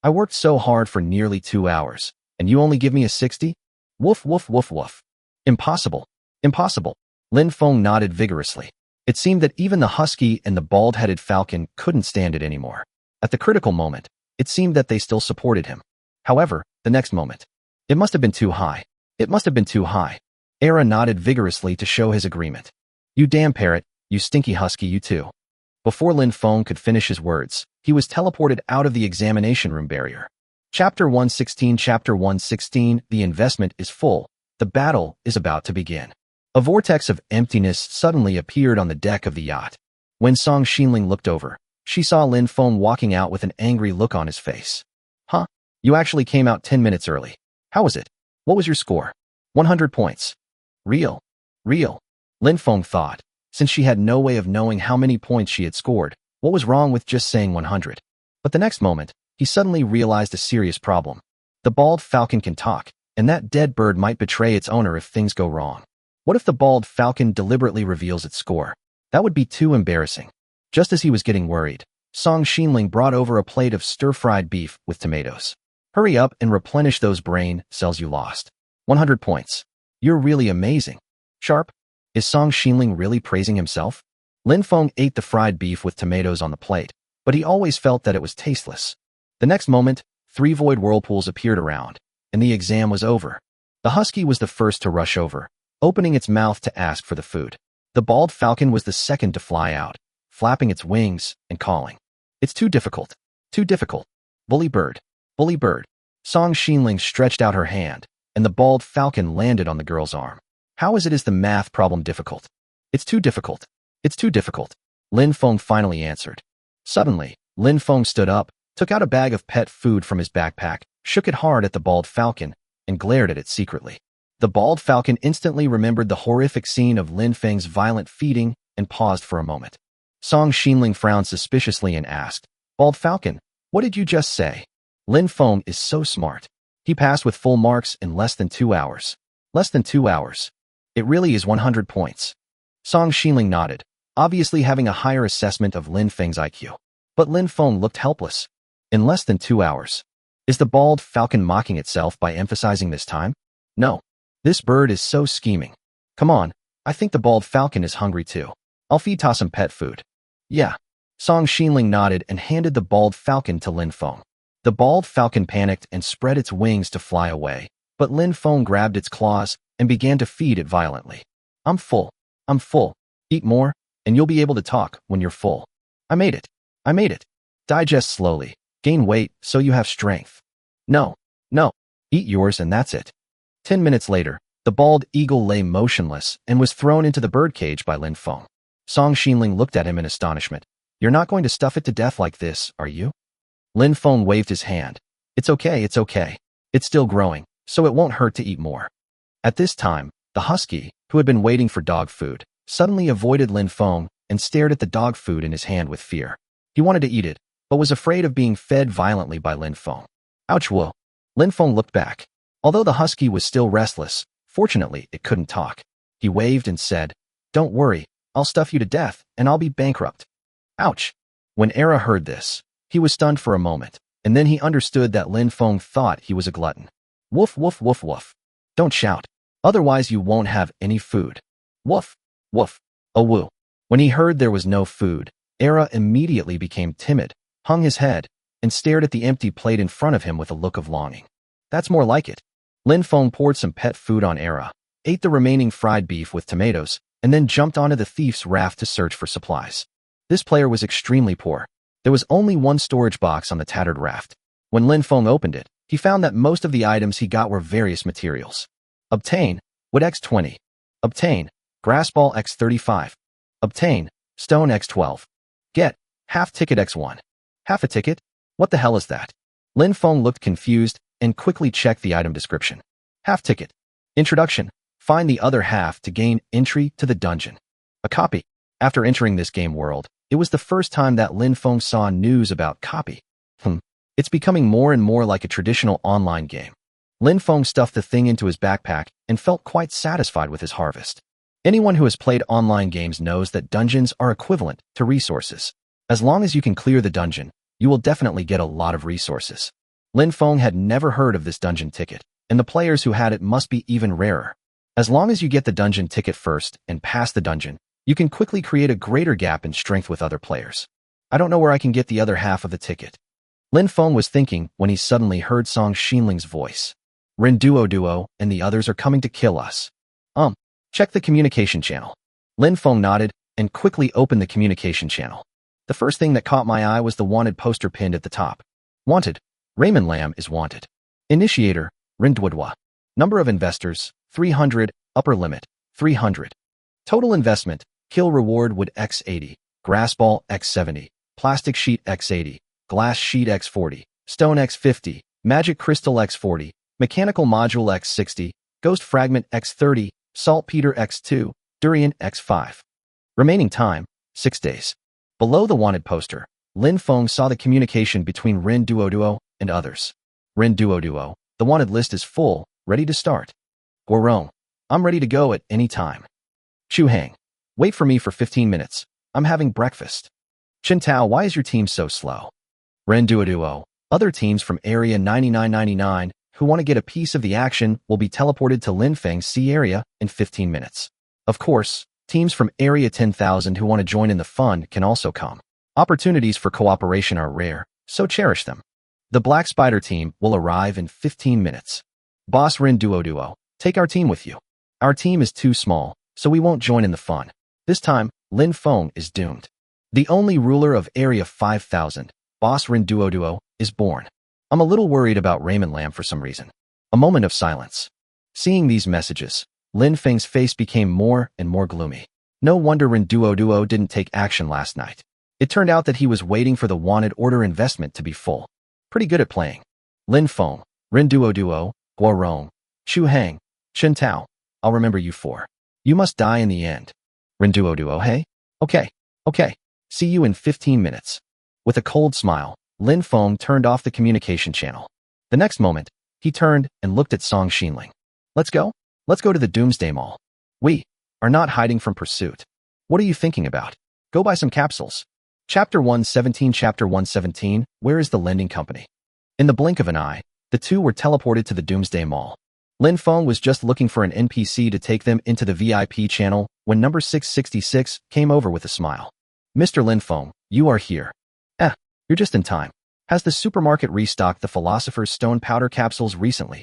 I worked so hard for nearly 2 hours, and you only give me a 60? Woof, woof, woof, woof. Impossible. Impossible. Lin Feng nodded vigorously. It seemed that even the husky and the bald-headed falcon couldn't stand it anymore. At the critical moment, it seemed that they still supported him. However, the next moment, it must have been too high. It must have been too high. Era nodded vigorously to show his agreement. You damn parrot, you stinky husky, you too. Before Lin Feng could finish his words, he was teleported out of the examination room barrier. Chapter 116 Chapter 116 The investment is full. The battle is about to begin. A vortex of emptiness suddenly appeared on the deck of the yacht. When Song Xinling looked over, she saw Lin Feng walking out with an angry look on his face. Huh? You actually came out 10 minutes early. How was it? What was your score? 100 points. Real. Lin Feng thought. Since she had no way of knowing how many points she had scored, what was wrong with just saying 100? But the next moment, he suddenly realized a serious problem. The bald falcon can talk, and that dead bird might betray its owner if things go wrong. What if the bald falcon deliberately reveals its score? That would be too embarrassing. Just as he was getting worried, Song Xinling brought over a plate of stir-fried beef with tomatoes. Hurry up and replenish those brain cells you lost. 100 points. You're really amazing. Sharp? Is Song Xinling really praising himself? Lin Feng ate the fried beef with tomatoes on the plate, but he always felt that it was tasteless. The next moment, 3 void whirlpools appeared around, and the exam was over. The husky was the first to rush over, opening its mouth to ask for the food. The bald falcon was the second to fly out, flapping its wings and calling. It's too difficult. Too difficult. Bully bird. Bully bird. Song Xinling stretched out her hand, and the bald falcon landed on the girl's arm. How is the math problem difficult? It's too difficult. It's too difficult. Lin Feng finally answered. Suddenly, Lin Feng stood up, took out a bag of pet food from his backpack, shook it hard at the bald falcon, and glared at it secretly. The bald falcon instantly remembered the horrific scene of Lin Feng's violent feeding and paused for a moment. Song Xinling frowned suspiciously and asked, "Bald falcon, what did you just say?" Lin Feng is so smart. He passed with full marks in less than 2 hours. Less than 2 hours. It really is 100 points. Song Xinling nodded, obviously having a higher assessment of Lin Feng's IQ. But Lin Feng looked helpless. In less than 2 hours. Is the bald falcon mocking itself by emphasizing this time? No. This bird is so scheming. Come on, I think the bald falcon is hungry too. I'll feed Ta some pet food. Yeah. Song Xinling nodded and handed the bald falcon to Lin Feng. The bald falcon panicked and spread its wings to fly away, but Lin Feng grabbed its claws and began to feed it violently. I'm full. I'm full. Eat more, and you'll be able to talk when you're full. I made it. I made it. Digest slowly. Gain weight so you have strength. No. No. Eat yours and that's it. 10 minutes later, the bald eagle lay motionless and was thrown into the birdcage by Lin Feng. Song Xinling looked at him in astonishment. You're not going to stuff it to death like this, are you? Lin Feng waved his hand. It's okay, it's okay. It's still growing, so it won't hurt to eat more. At this time, the husky, who had been waiting for dog food, suddenly avoided Lin Feng and stared at the dog food in his hand with fear. He wanted to eat it, but was afraid of being fed violently by Lin Feng. Ouch, whoa. Lin Feng looked back. Although the husky was still restless, fortunately it couldn't talk. He waved and said, "Don't worry, I'll stuff you to death and I'll be bankrupt." Ouch. When Era heard this, he was stunned for a moment, and then he understood that Lin Feng thought he was a glutton. Woof, woof, woof, woof. Don't shout. Otherwise you won't have any food. Woof, woof. Oh woo. When he heard there was no food, Era immediately became timid, hung his head, and stared at the empty plate in front of him with a look of longing. That's more like it. Lin Feng poured some pet food on Era, ate the remaining fried beef with tomatoes, and then jumped onto the thief's raft to search for supplies. This player was extremely poor. There was only one storage box on the tattered raft. When Lin Feng opened it, he found that most of the items he got were various materials. Obtain wood X20. Obtain grass ball X35. Obtain stone X12. Get half ticket X1. Half a ticket? What the hell is that? Lin Feng looked confused and quickly checked the item description. Half ticket. Introduction. Find the other half to gain entry to the dungeon. A copy. After entering this game world, it was the first time that Lin Feng saw news about copy. It's becoming more and more like a traditional online game. Lin Feng stuffed the thing into his backpack and felt quite satisfied with his harvest. Anyone who has played online games knows that dungeons are equivalent to resources. As long as you can clear the dungeon, you will definitely get a lot of resources. Lin Feng had never heard of this dungeon ticket, and the players who had it must be even rarer. As long as you get the dungeon ticket first and pass the dungeon, you can quickly create a greater gap in strength with other players. I don't know where I can get the other half of the ticket. Lin Feng was thinking when he suddenly heard Song Xinling's voice. Ren Duo and the others are coming to kill us. Check the communication channel. Lin Feng nodded and quickly opened the communication channel. The first thing that caught my eye was the wanted poster pinned at the top. Wanted. Raymond Lam is wanted. Initiator, Ren Duo. Number of investors, 300, upper limit, 300. Total investment, kill reward wood X80, grass ball X70, plastic sheet X80, glass sheet X40, stone X50, magic crystal X40, mechanical module X60, ghost fragment X30, saltpeter X2, durian X5. Remaining time, 6 days. Below the wanted poster, Lin Feng saw the communication between Ren Duo and others. Ren Duo, The wanted list is full, ready to start. Guorong, I'm ready to go at any time. Chu Hang, wait for me for 15 minutes. I'm having breakfast. Chen Tao, why is your team so slow? Ren Duo, other teams from Area 9999 who want to get a piece of the action will be teleported to Lin Feng's sea area in 15 minutes. Of course, teams from Area 10,000 who want to join in the fun can also come. Opportunities for cooperation are rare, so cherish them. The Black Spider team will arrive in 15 minutes. Boss Ren Duo, take our team with you. Our team is too small, so we won't join in the fun. This time, Lin Feng is doomed. The only ruler of Area 5000, Boss Ren Duo, is born. I'm a little worried about Raymond Lam for some reason. A moment of silence. Seeing these messages, Lin Feng's face became more and more gloomy. No wonder Ren Duo didn't take action last night. It turned out that he was waiting for the wanted order investment to be full. Pretty good at playing. Lin Feng, Ren Duo, Guorong, Chu Hang, Chen Tao, I'll remember you for. You must die in the end. Ren Duo, hey? Okay. See you in 15 minutes. With a cold smile, Lin Feng turned off the communication channel. The next moment, he turned and looked at Song Xinling. Let's go? Let's go to the Doomsday Mall. We are not hiding from pursuit. What are you thinking about? Go buy some capsules. Chapter 117, Where is the lending company? In the blink of an eye, the two were teleported to the Doomsday Mall. Lin Feng was just looking for an NPC to take them into the VIP channel when number 666 came over with a smile. Mr. Lin Feng, you are here. You're just in time. Has the supermarket restocked the Philosopher's Stone powder capsules recently?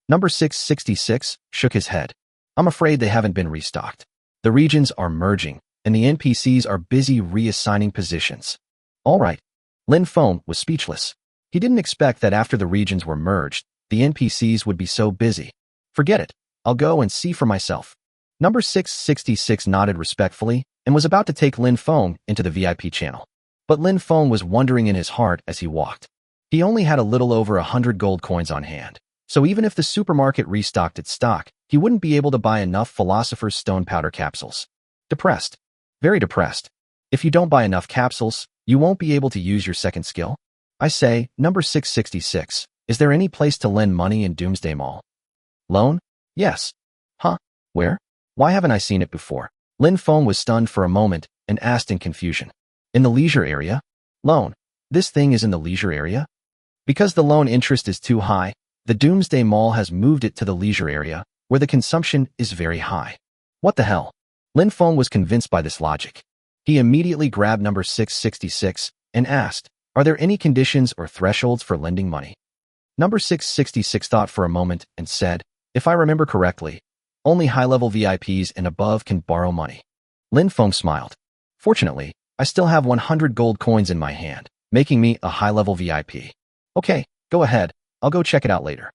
Number 666 shook his head. I'm afraid they haven't been restocked. The regions are merging, and the NPCs are busy reassigning positions. All right. Lin Feng was speechless. He didn't expect that after the regions were merged, the NPCs would be so busy. Forget it. I'll go and see for myself. Number 666 nodded respectfully and was about to take Lin Feng into the VIP channel. But Lin Feng was wondering in his heart as he walked. He only had a little over 100 gold coins on hand, so even if the supermarket restocked its stock, he wouldn't be able to buy enough Philosopher's Stone powder capsules. Depressed. Very depressed. If you don't buy enough capsules, you won't be able to use your second skill. I say, number 666, is there any place to lend money in Doomsday Mall? Loan? Yes. Huh? Where? Why haven't I seen it before? Lin Feng was stunned for a moment and asked in confusion. In the leisure area? Loan. This thing is in the leisure area? Because the loan interest is too high, the Doomsday Mall has moved it to the leisure area, where the consumption is very high. What the hell? Lin Feng was convinced by this logic. He immediately grabbed number 666 and asked, are there any conditions or thresholds for lending money? Number 666 thought for a moment and said, if I remember correctly, only high-level VIPs and above can borrow money. Lin Feng smiled. Fortunately, I still have 100 gold coins in my hand, making me a high-level VIP. Okay, go ahead. I'll go check it out later.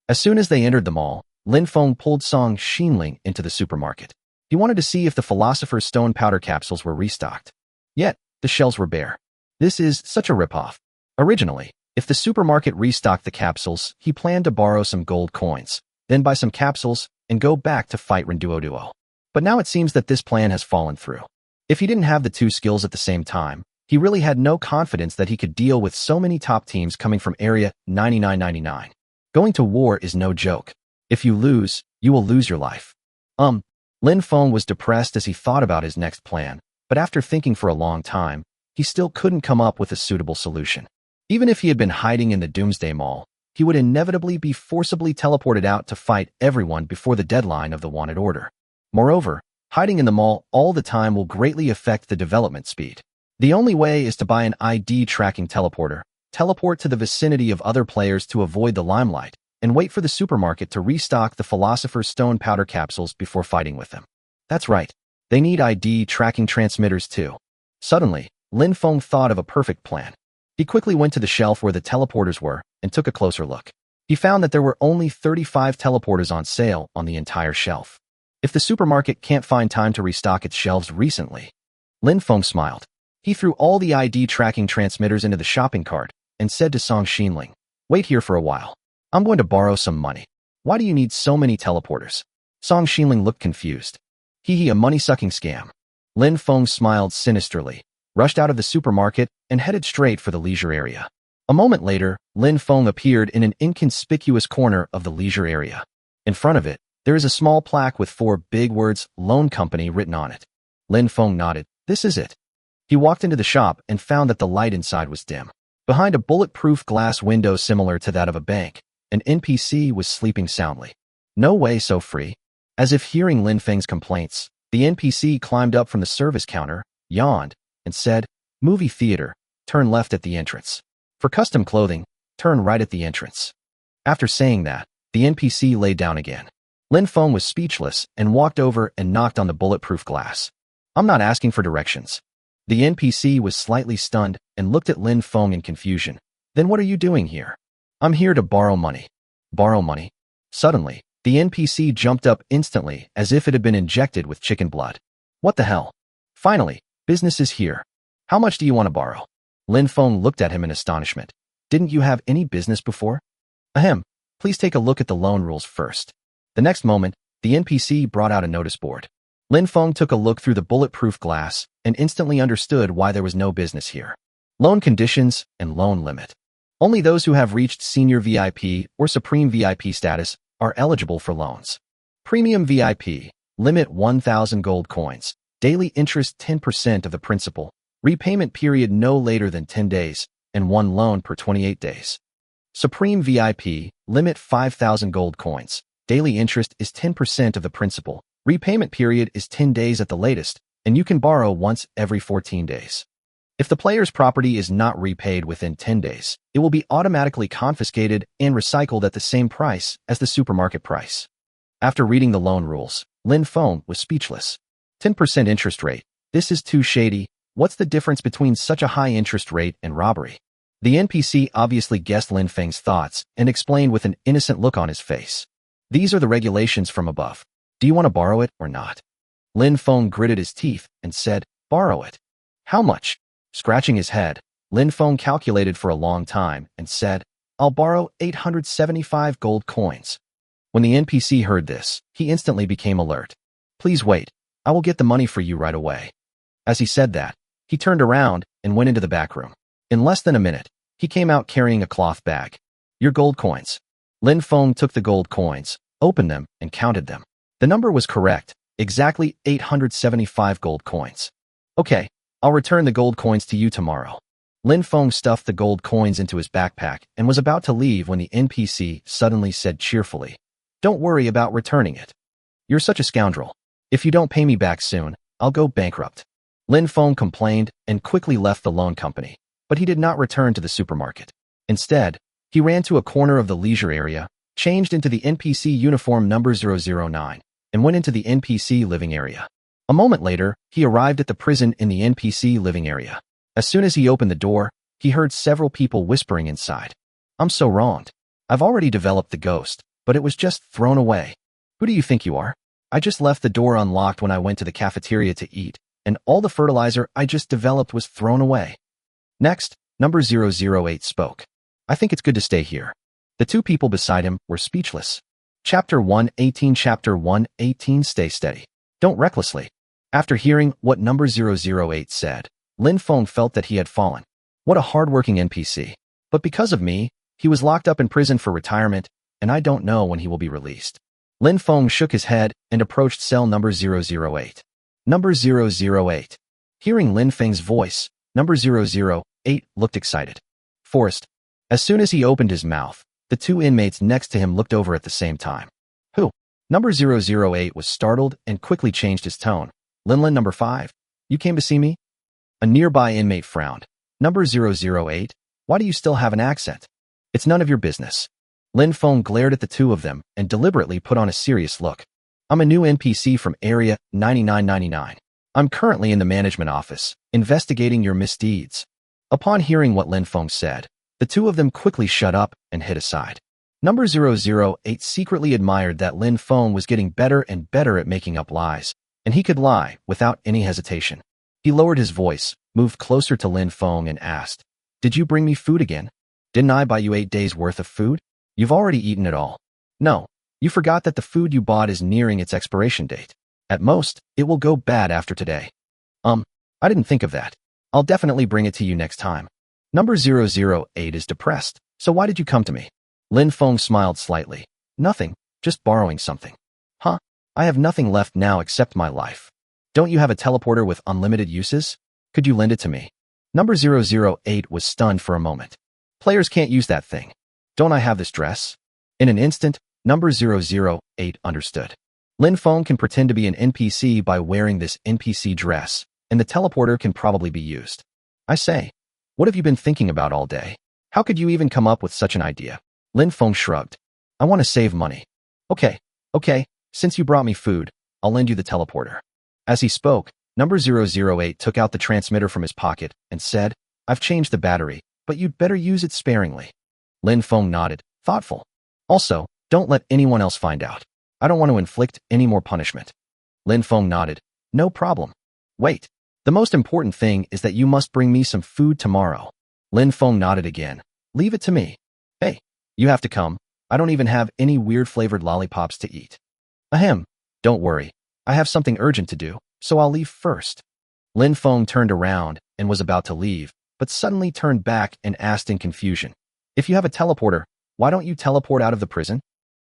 As soon as they entered the mall, Lin Feng pulled Song Xinling into the supermarket. He wanted to see if the Philosopher's Stone powder capsules were restocked. Yet, the shelves were bare. This is such a ripoff. Originally, if the supermarket restocked the capsules, he planned to borrow some gold coins, then buy some capsules, and go back to fight Ren Duo. But now it seems that this plan has fallen through. If he didn't have the two skills at the same time, he really had no confidence that he could deal with so many top teams coming from Area 9999. Going to war is no joke. If you lose, you will lose your life. Lin Feng was depressed as he thought about his next plan, but after thinking for a long time, he still couldn't come up with a suitable solution. Even if he had been hiding in the Doomsday Mall, he would inevitably be forcibly teleported out to fight everyone before the deadline of the wanted order. Moreover, hiding in the mall all the time will greatly affect the development speed. The only way is to buy an ID tracking teleporter, teleport to the vicinity of other players to avoid the limelight, and wait for the supermarket to restock the Philosopher's Stone powder capsules before fighting with them. That's right. They need ID tracking transmitters too. Suddenly, Lin Feng thought of a perfect plan. He quickly went to the shelf where the teleporters were and took a closer look. He found that there were only 35 teleporters on sale on the entire shelf. If the supermarket can't find time to restock its shelves recently. Lin Feng smiled. He threw all the ID tracking transmitters into the shopping cart and said to Song Xinling, wait here for a while. I'm going to borrow some money. Why do you need so many teleporters? Song Xinling looked confused. A money-sucking scam. Lin Feng smiled sinisterly, rushed out of the supermarket, and headed straight for the leisure area. A moment later, Lin Feng appeared in an inconspicuous corner of the leisure area. In front of it, there is a small plaque with 4 big words, Loan Company, written on it. Lin Feng nodded. This is it. He walked into the shop and found that the light inside was dim. Behind a bulletproof glass window similar to that of a bank, an NPC was sleeping soundly. No way, so free. As if hearing Lin Feng's complaints, the NPC climbed up from the service counter, yawned, and said, Movie theater, turn left at the entrance. For custom clothing, turn right at the entrance. After saying that, the NPC lay down again. Lin Feng was speechless and walked over and knocked on the bulletproof glass. I'm not asking for directions. The NPC was slightly stunned and looked at Lin Feng in confusion. Then what are you doing here? I'm here to borrow money. Borrow money? Suddenly, the NPC jumped up instantly as if it had been injected with chicken blood. What the hell? Finally, business is here. How much do you want to borrow? Lin Feng looked at him in astonishment. Didn't you have any business before? Ahem, please take a look at the loan rules first. The next moment, the NPC brought out a notice board. Lin Feng took a look through the bulletproof glass and instantly understood why there was no business here. Loan conditions and loan limit. Only those who have reached senior VIP or supreme VIP status are eligible for loans. Premium VIP, limit 1,000 gold coins, daily interest 10% of the principal, repayment period no later than 10 days, and 1 loan per 28 days. Supreme VIP, limit 5,000 gold coins, daily interest is 10% of the principal, repayment period is 10 days at the latest, and you can borrow once every 14 days. If the player's property is not repaid within 10 days, it will be automatically confiscated and recycled at the same price as the supermarket price. After reading the loan rules, Lin Feng was speechless. 10% interest rate. This is too shady. What's the difference between such a high interest rate and robbery? The NPC obviously guessed Lin Feng's thoughts and explained with an innocent look on his face. These are the regulations from above. Do you want to borrow it or not? Lin Feng gritted his teeth and said, borrow it. How much? Scratching his head, Lin Feng calculated for a long time and said, I'll borrow 875 gold coins. When the NPC heard this, he instantly became alert. Please wait. I will get the money for you right away. As he said that, he turned around and went into the back room. In less than a minute, he came out carrying a cloth bag. Your gold coins. Lin Feng took the gold coins, opened them, and counted them. The number was correct, exactly 875 gold coins. Okay, I'll return the gold coins to you tomorrow. Lin Feng stuffed the gold coins into his backpack and was about to leave when the NPC suddenly said cheerfully, Don't worry about returning it. You're such a scoundrel. If you don't pay me back soon, I'll go bankrupt. Lin Feng complained and quickly left the loan company, but he did not return to the supermarket. Instead, he ran to a corner of the leisure area, changed into the NPC uniform number 009, and went into the NPC living area. A moment later, he arrived at the prison in the NPC living area. As soon as he opened the door, he heard several people whispering inside. I'm so wronged. I've already developed the ghost, but it was just thrown away. Who do you think you are? I just left the door unlocked when I went to the cafeteria to eat, and all the fertilizer I just developed was thrown away. Next, number 008 spoke. I think it's good to stay here. The 2 people beside him were speechless. Chapter 118 Chapter 118 Stay steady. Don't recklessly. After hearing what number 008 said, Lin Feng felt that he had fallen. What a hard-working NPC. But because of me, he was locked up in prison for retirement, and I don't know when he will be released. Lin Feng shook his head and approached cell number 008. Number 008. Hearing Lin Feng's voice, number 008 looked excited. Forrest. As soon as he opened his mouth, the 2 inmates next to him looked over at the same time. Who? Number 008 was startled and quickly changed his tone. Lin number 5. You came to see me? A nearby inmate frowned. Number 008, why do you still have an accent? It's none of your business. Lin Feng glared at the 2 of them and deliberately put on a serious look. I'm a new NPC from Area 9999. I'm currently in the management office, investigating your misdeeds. Upon hearing what Lin Feng said, the 2 of them quickly shut up and hid aside. Number 008 secretly admired that Lin Feng was getting better and better at making up lies, and he could lie without any hesitation. He lowered his voice, moved closer to Lin Feng and asked, Did you bring me food again? Didn't I buy you 8 days worth of food? You've already eaten it all. No, you forgot that the food you bought is nearing its expiration date. At most, it will go bad after today. I didn't think of that. I'll definitely bring it to you next time. Number 008 is depressed. So why did you come to me? Lin Feng smiled slightly. Nothing, just borrowing something. Huh? I have nothing left now except my life. Don't you have a teleporter with unlimited uses? Could you lend it to me? Number 008 was stunned for a moment. Players can't use that thing. Don't I have this dress? In an instant, number 008 understood. Lin Feng can pretend to be an NPC by wearing this NPC dress, and the teleporter can probably be used. I say, what have you been thinking about all day? How could you even come up with such an idea? Lin Feng shrugged. I want to save money. Okay, since you brought me food, I'll lend you the teleporter. As he spoke, number 008 took out the transmitter from his pocket and said, I've changed the battery, but you'd better use it sparingly. Lin Feng nodded, thoughtful. Also, don't let anyone else find out. I don't want to inflict any more punishment. Lin Feng nodded. No problem. Wait. The most important thing is that you must bring me some food tomorrow. Lin Feng nodded again. Leave it to me. Hey, you have to come. I don't even have any weird flavored lollipops to eat. Ahem. Don't worry. I have something urgent to do, so I'll leave first. Lin Feng turned around and was about to leave, but suddenly turned back and asked in confusion. If you have a teleporter, why don't you teleport out of the prison?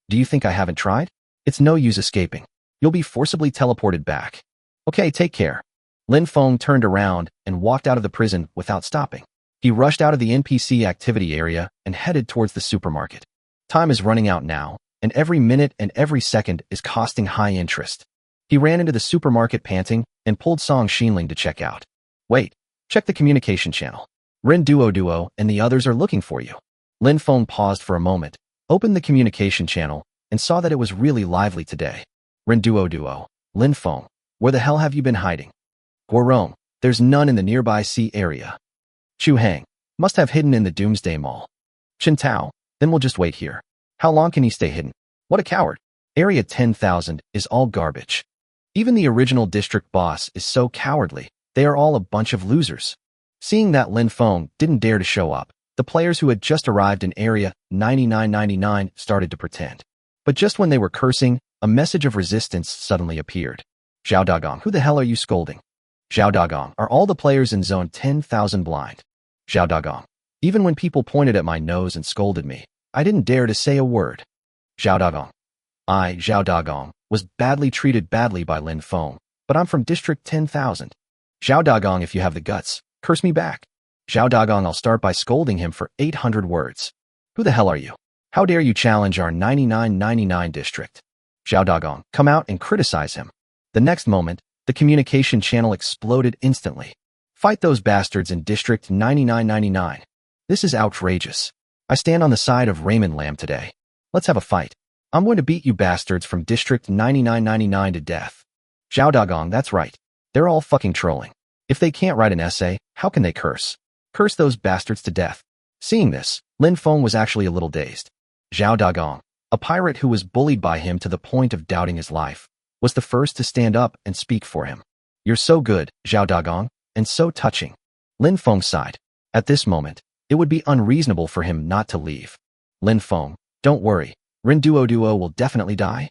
Do you think I haven't tried? It's no use escaping. You'll be forcibly teleported back. Okay, take care. Lin Feng turned around and walked out of the prison without stopping. He rushed out of the NPC activity area and headed towards the supermarket. Time is running out now, and every minute and every second is costing high interest. He ran into the supermarket panting and pulled Song Xinling to check out. Wait, check the communication channel. Ren Duo and the others are looking for you. Lin Feng paused for a moment, opened the communication channel, and saw that it was really lively today. Ren Duo, Lin Feng, where the hell have you been hiding? Guorong, there's none in the nearby sea area. Chu Hang, must have hidden in the Doomsday Mall. Chen Tao, then we'll just wait here. How long can he stay hidden? What a coward. Area 10,000 is all garbage. Even the original district boss is so cowardly. They are all a bunch of losers. Seeing that Lin Feng didn't dare to show up, the players who had just arrived in Area 9999 started to pretend. But just when they were cursing, a message of resistance suddenly appeared. Zhao Dagong, who the hell are you scolding? Zhao Dagong, are all the players in Zone 10,000 blind? Zhao Dagong, even when people pointed at my nose and scolded me, I didn't dare to say a word. Zhao Dagong. Zhao Dagong, was badly treated badly by Lin Feng, but I'm from District 10,000. Zhao Dagong, if you have the guts, curse me back. Zhao Dagong, I'll start by scolding him for 800 words. Who the hell are you? How dare you challenge our 9999 district? Zhao Dagong, come out and criticize him. The next moment, the communication channel exploded instantly. Fight those bastards in District 9999. This is outrageous. I stand on the side of Raymond Lam today. Let's have a fight. I'm going to beat you bastards from District 9999 to death. Zhao Dagong, that's right. They're all fucking trolling. If they can't write an essay, how can they curse? Curse those bastards to death. Seeing this, Lin Feng was actually a little dazed. Zhao Dagong, a pirate who was bullied by him to the point of doubting his life, was the first to stand up and speak for him. You're so good, Zhao Dagong, and so touching. Lin Feng sighed. At this moment, it would be unreasonable for him not to leave. Lin Feng, don't worry, Ren Duo will definitely die.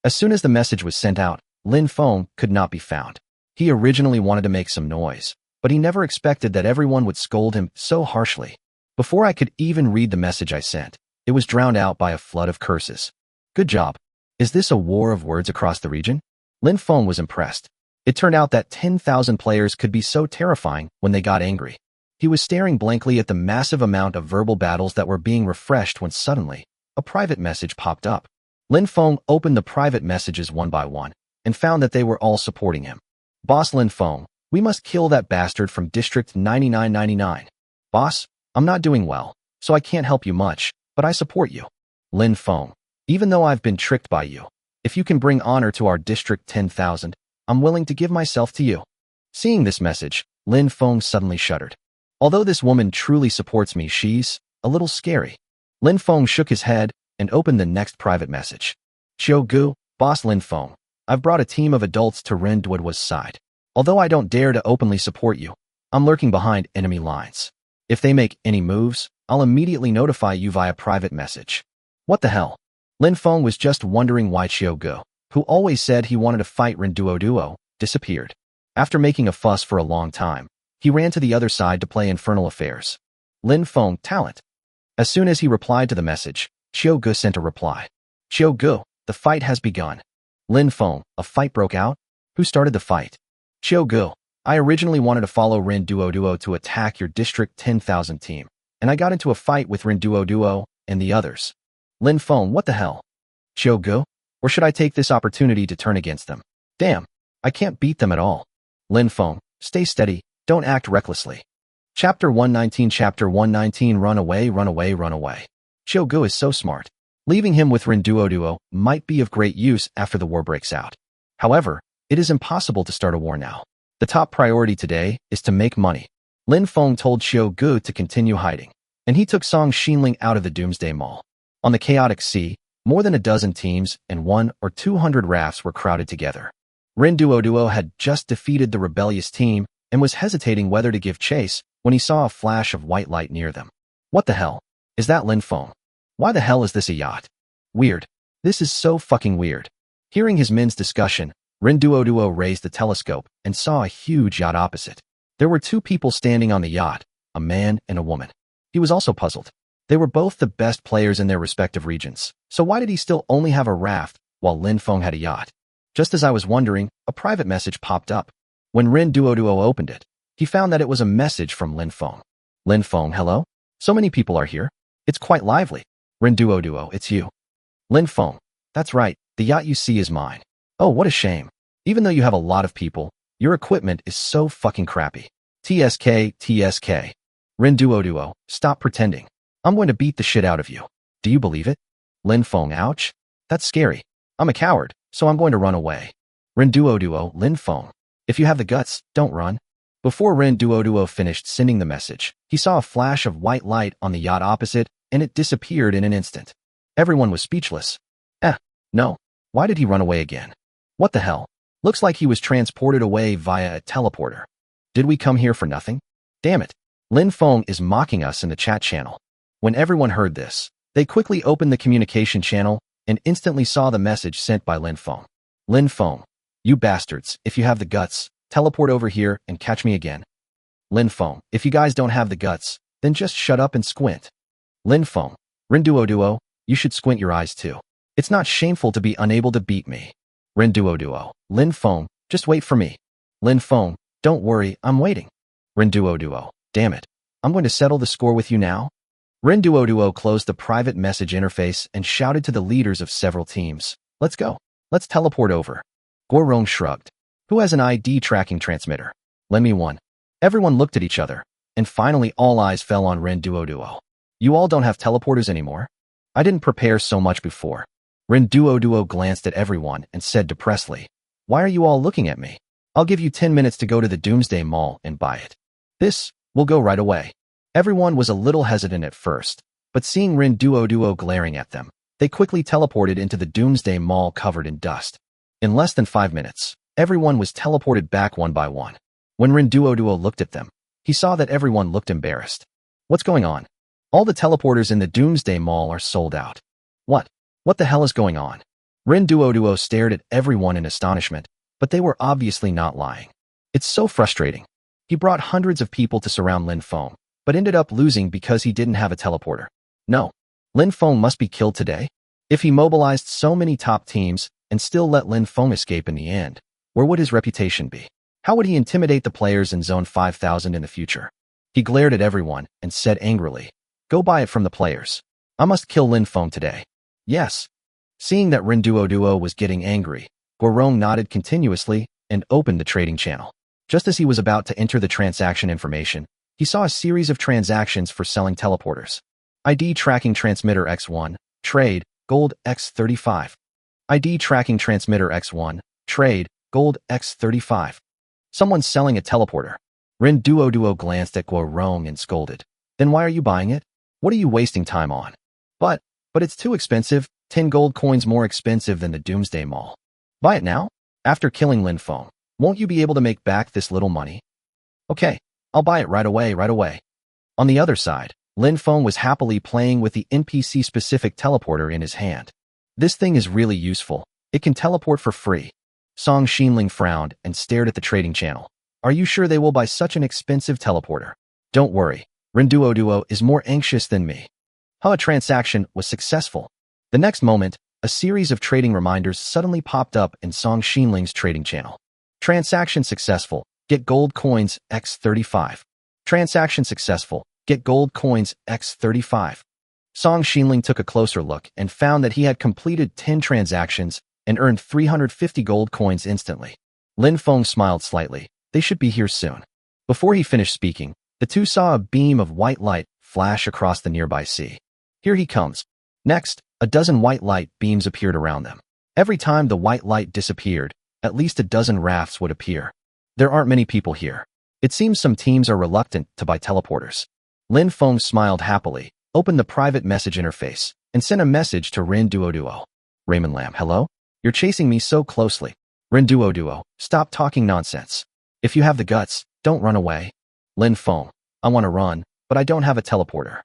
As soon as the message was sent out, Lin Feng could not be found. He originally wanted to make some noise, but he never expected that everyone would scold him so harshly. Before I could even read the message I sent, it was drowned out by a flood of curses. Good job. Is this a war of words across the region? Lin Feng was impressed. It turned out that 10,000 players could be so terrifying when they got angry. He was staring blankly at the massive amount of verbal battles that were being refreshed when suddenly, a private message popped up. Lin Feng opened the private messages one by one and found that they were all supporting him. Boss Lin Feng, we must kill that bastard from District 9999. Boss, I'm not doing well, so I can't help you much, but I support you. Lin Feng, even though I've been tricked by you, if you can bring honor to our District 10,000, I'm willing to give myself to you. Seeing this message, Lin Feng suddenly shuddered. Although this woman truly supports me, she's a little scary. Lin Feng shook his head and opened the next private message. Xiao Gu, Boss Lin Feng, I've brought a team of adults to Ren Duo's side. Although I don't dare to openly support you, I'm lurking behind enemy lines. If they make any moves, I'll immediately notify you via private message. What the hell? Lin Feng was just wondering why Xiao Gu, who always said he wanted to fight Ren Duo, disappeared. After making a fuss for a long time, he ran to the other side to play Infernal Affairs. Lin Feng, talent. As soon as he replied to the message, Xiao Gu sent a reply. Xiao Gu, the fight has begun. Lin Feng, a fight broke out? Who started the fight? Xiao Gu, I originally wanted to follow Rin Duo to attack your District 10,000 team, and I got into a fight with Rin Duo and the others. Lin Feng, what the hell? Xiao Gu, or should I take this opportunity to turn against them? Damn, I can't beat them at all. Lin Feng, stay steady, don't act recklessly. Chapter 119 Run away, run away, run away. Xiao Gu is so smart. Leaving him with Rin Duo might be of great use after the war breaks out. However, it is impossible to start a war now. The top priority today is to make money. Lin Feng told Xiao Gu to continue hiding, and he took Song Xinling out of the Doomsday Mall. On the chaotic sea, more than a dozen teams and 100 or 200 rafts were crowded together. Rin Duo had just defeated the rebellious team and was hesitating whether to give chase when he saw a flash of white light near them. What the hell? Is that Lin Feng? Why the hell is this a yacht? Weird. This is so fucking weird. Hearing his men's discussion, Rin Duo raised the telescope and saw a huge yacht opposite. There were two people standing on the yacht, a man and a woman. He was also puzzled. They were both the best players in their respective regions, so why did he still only have a raft while Lin Feng had a yacht? Just as I was wondering, a private message popped up. When Rin Duo opened it, he found that it was a message from Lin Feng. Lin Feng, hello? So many people are here. It's quite lively. Rin Duo, it's you. Lin Feng, that's right, the yacht you see is mine. Oh, what a shame. Even though you have a lot of people, your equipment is so fucking crappy. TSK. Rin Duo, stop pretending. I'm going to beat the shit out of you. Do you believe it? Lin Feng, ouch. That's scary. I'm a coward, so I'm going to run away. Rin Duo, Lin Feng. If you have the guts, don't run. Before Rin Duo finished sending the message, he saw a flash of white light on the yacht opposite, and it disappeared in an instant. Everyone was speechless. No. Why did he run away again? What the hell? Looks like he was transported away via a teleporter. Did we come here for nothing? Damn it. Lin Feng is mocking us in the chat channel. When everyone heard this, they quickly opened the communication channel and instantly saw the message sent by Lin Feng. Lin Feng, you bastards, if you have the guts, teleport over here and catch me again. Lin Feng, if you guys don't have the guts, then just shut up and squint. Lin Feng, Rin Duo, you should squint your eyes too. It's not shameful to be unable to beat me. Rin Duo, Lin Feng, just wait for me. Lin Feng, don't worry, I'm waiting. Rin Duo, damn it. I'm going to settle the score with you now. Rin Duo closed the private message interface and shouted to the leaders of several teams. Let's go. Let's teleport over. Gorong shrugged. Who has an ID tracking transmitter? Lend me one. Everyone looked at each other, and finally all eyes fell on Rin Duo. You all don't have teleporters anymore? I didn't prepare so much before. Rin Duo glanced at everyone and said depressedly, why are you all looking at me? I'll give you 10 minutes to go to the Doomsday Mall and buy it. This will go right away. Everyone was a little hesitant at first, but seeing Rin Duo glaring at them, they quickly teleported into the Doomsday Mall covered in dust. In less than 5 minutes, everyone was teleported back one by one. When Rin Duo looked at them, he saw that everyone looked embarrassed. What's going on? All the teleporters in the Doomsday Mall are sold out. What the hell is going on? Rin Duo stared at everyone in astonishment, but they were obviously not lying. It's so frustrating. He brought hundreds of people to surround Lin Feng, but ended up losing because he didn't have a teleporter. No. Lin Feng must be killed today? If he mobilized so many top teams and still let Lin Feng escape in the end, where would his reputation be? How would he intimidate the players in Zone 5000 in the future? He glared at everyone and said angrily, go buy it from the players. I must kill Lin Feng today. Yes. Seeing that Rin Duo was getting angry, Gorong nodded continuously and opened the trading channel. Just as he was about to enter the transaction information, he saw a series of transactions for selling teleporters. ID tracking transmitter X1, trade, gold X35. ID tracking transmitter X1, trade, gold X35. Someone's selling a teleporter. Rin Duo glanced at Gorong and scolded. Then why are you buying it? What are you wasting time on? But it's too expensive, 10 gold coins more expensive than the Doomsday Mall. Buy it now? After killing Lin Feng, won't you be able to make back this little money? Okay, I'll buy it right away. On the other side, Lin Feng was happily playing with the NPC-specific teleporter in his hand. This thing is really useful. It can teleport for free. Song Xinling frowned and stared at the trading channel. Are you sure they will buy such an expensive teleporter? Don't worry. Rinduo is more anxious than me. How a transaction was successful. The next moment, a series of trading reminders suddenly popped up in Song Xinling's trading channel. Transaction successful. Get gold coins x35. Transaction successful. Get gold coins x35. Song Xinling took a closer look and found that he had completed 10 transactions and earned 350 gold coins instantly. Lin Feng smiled slightly. They should be here soon. Before he finished speaking, the two saw a beam of white light flash across the nearby sea. Here he comes. Next, a dozen white light beams appeared around them. Every time the white light disappeared, at least a dozen rafts would appear. There aren't many people here. It seems some teams are reluctant to buy teleporters. Lin Feng smiled happily, opened the private message interface, and sent a message to Rinduo. Raymond Lam, hello? You're chasing me so closely. Rinduo, stop talking nonsense. If you have the guts, don't run away. Lin Feng, I want to run, but I don't have a teleporter.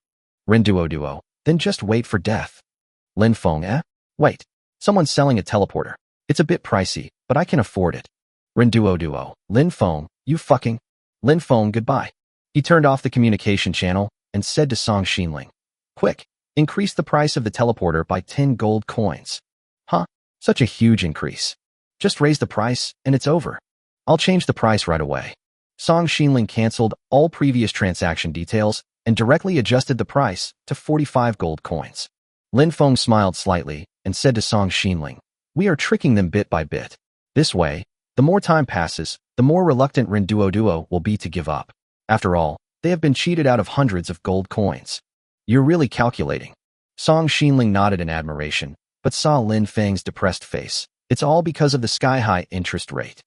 Rinduo, then just wait for death. Lin Feng, Wait. Someone's selling a teleporter. It's a bit pricey, but I can afford it. Rinduo, Lin Feng, you fucking. Lin Feng, goodbye. He turned off the communication channel and said to Song Xinling, quick, increase the price of the teleporter by 10 gold coins. Huh? Such a huge increase. Just raise the price and it's over. I'll change the price right away. Song Xinling canceled all previous transaction details and directly adjusted the price to 45 gold coins. Lin Feng smiled slightly and said to Song Xinling, we are tricking them bit by bit. This way, the more time passes, the more reluctant Rinduo will be to give up. After all, they have been cheated out of hundreds of gold coins. You're really calculating. Song Xinling nodded in admiration, but saw Lin Feng's depressed face. It's all because of the sky-high interest rate.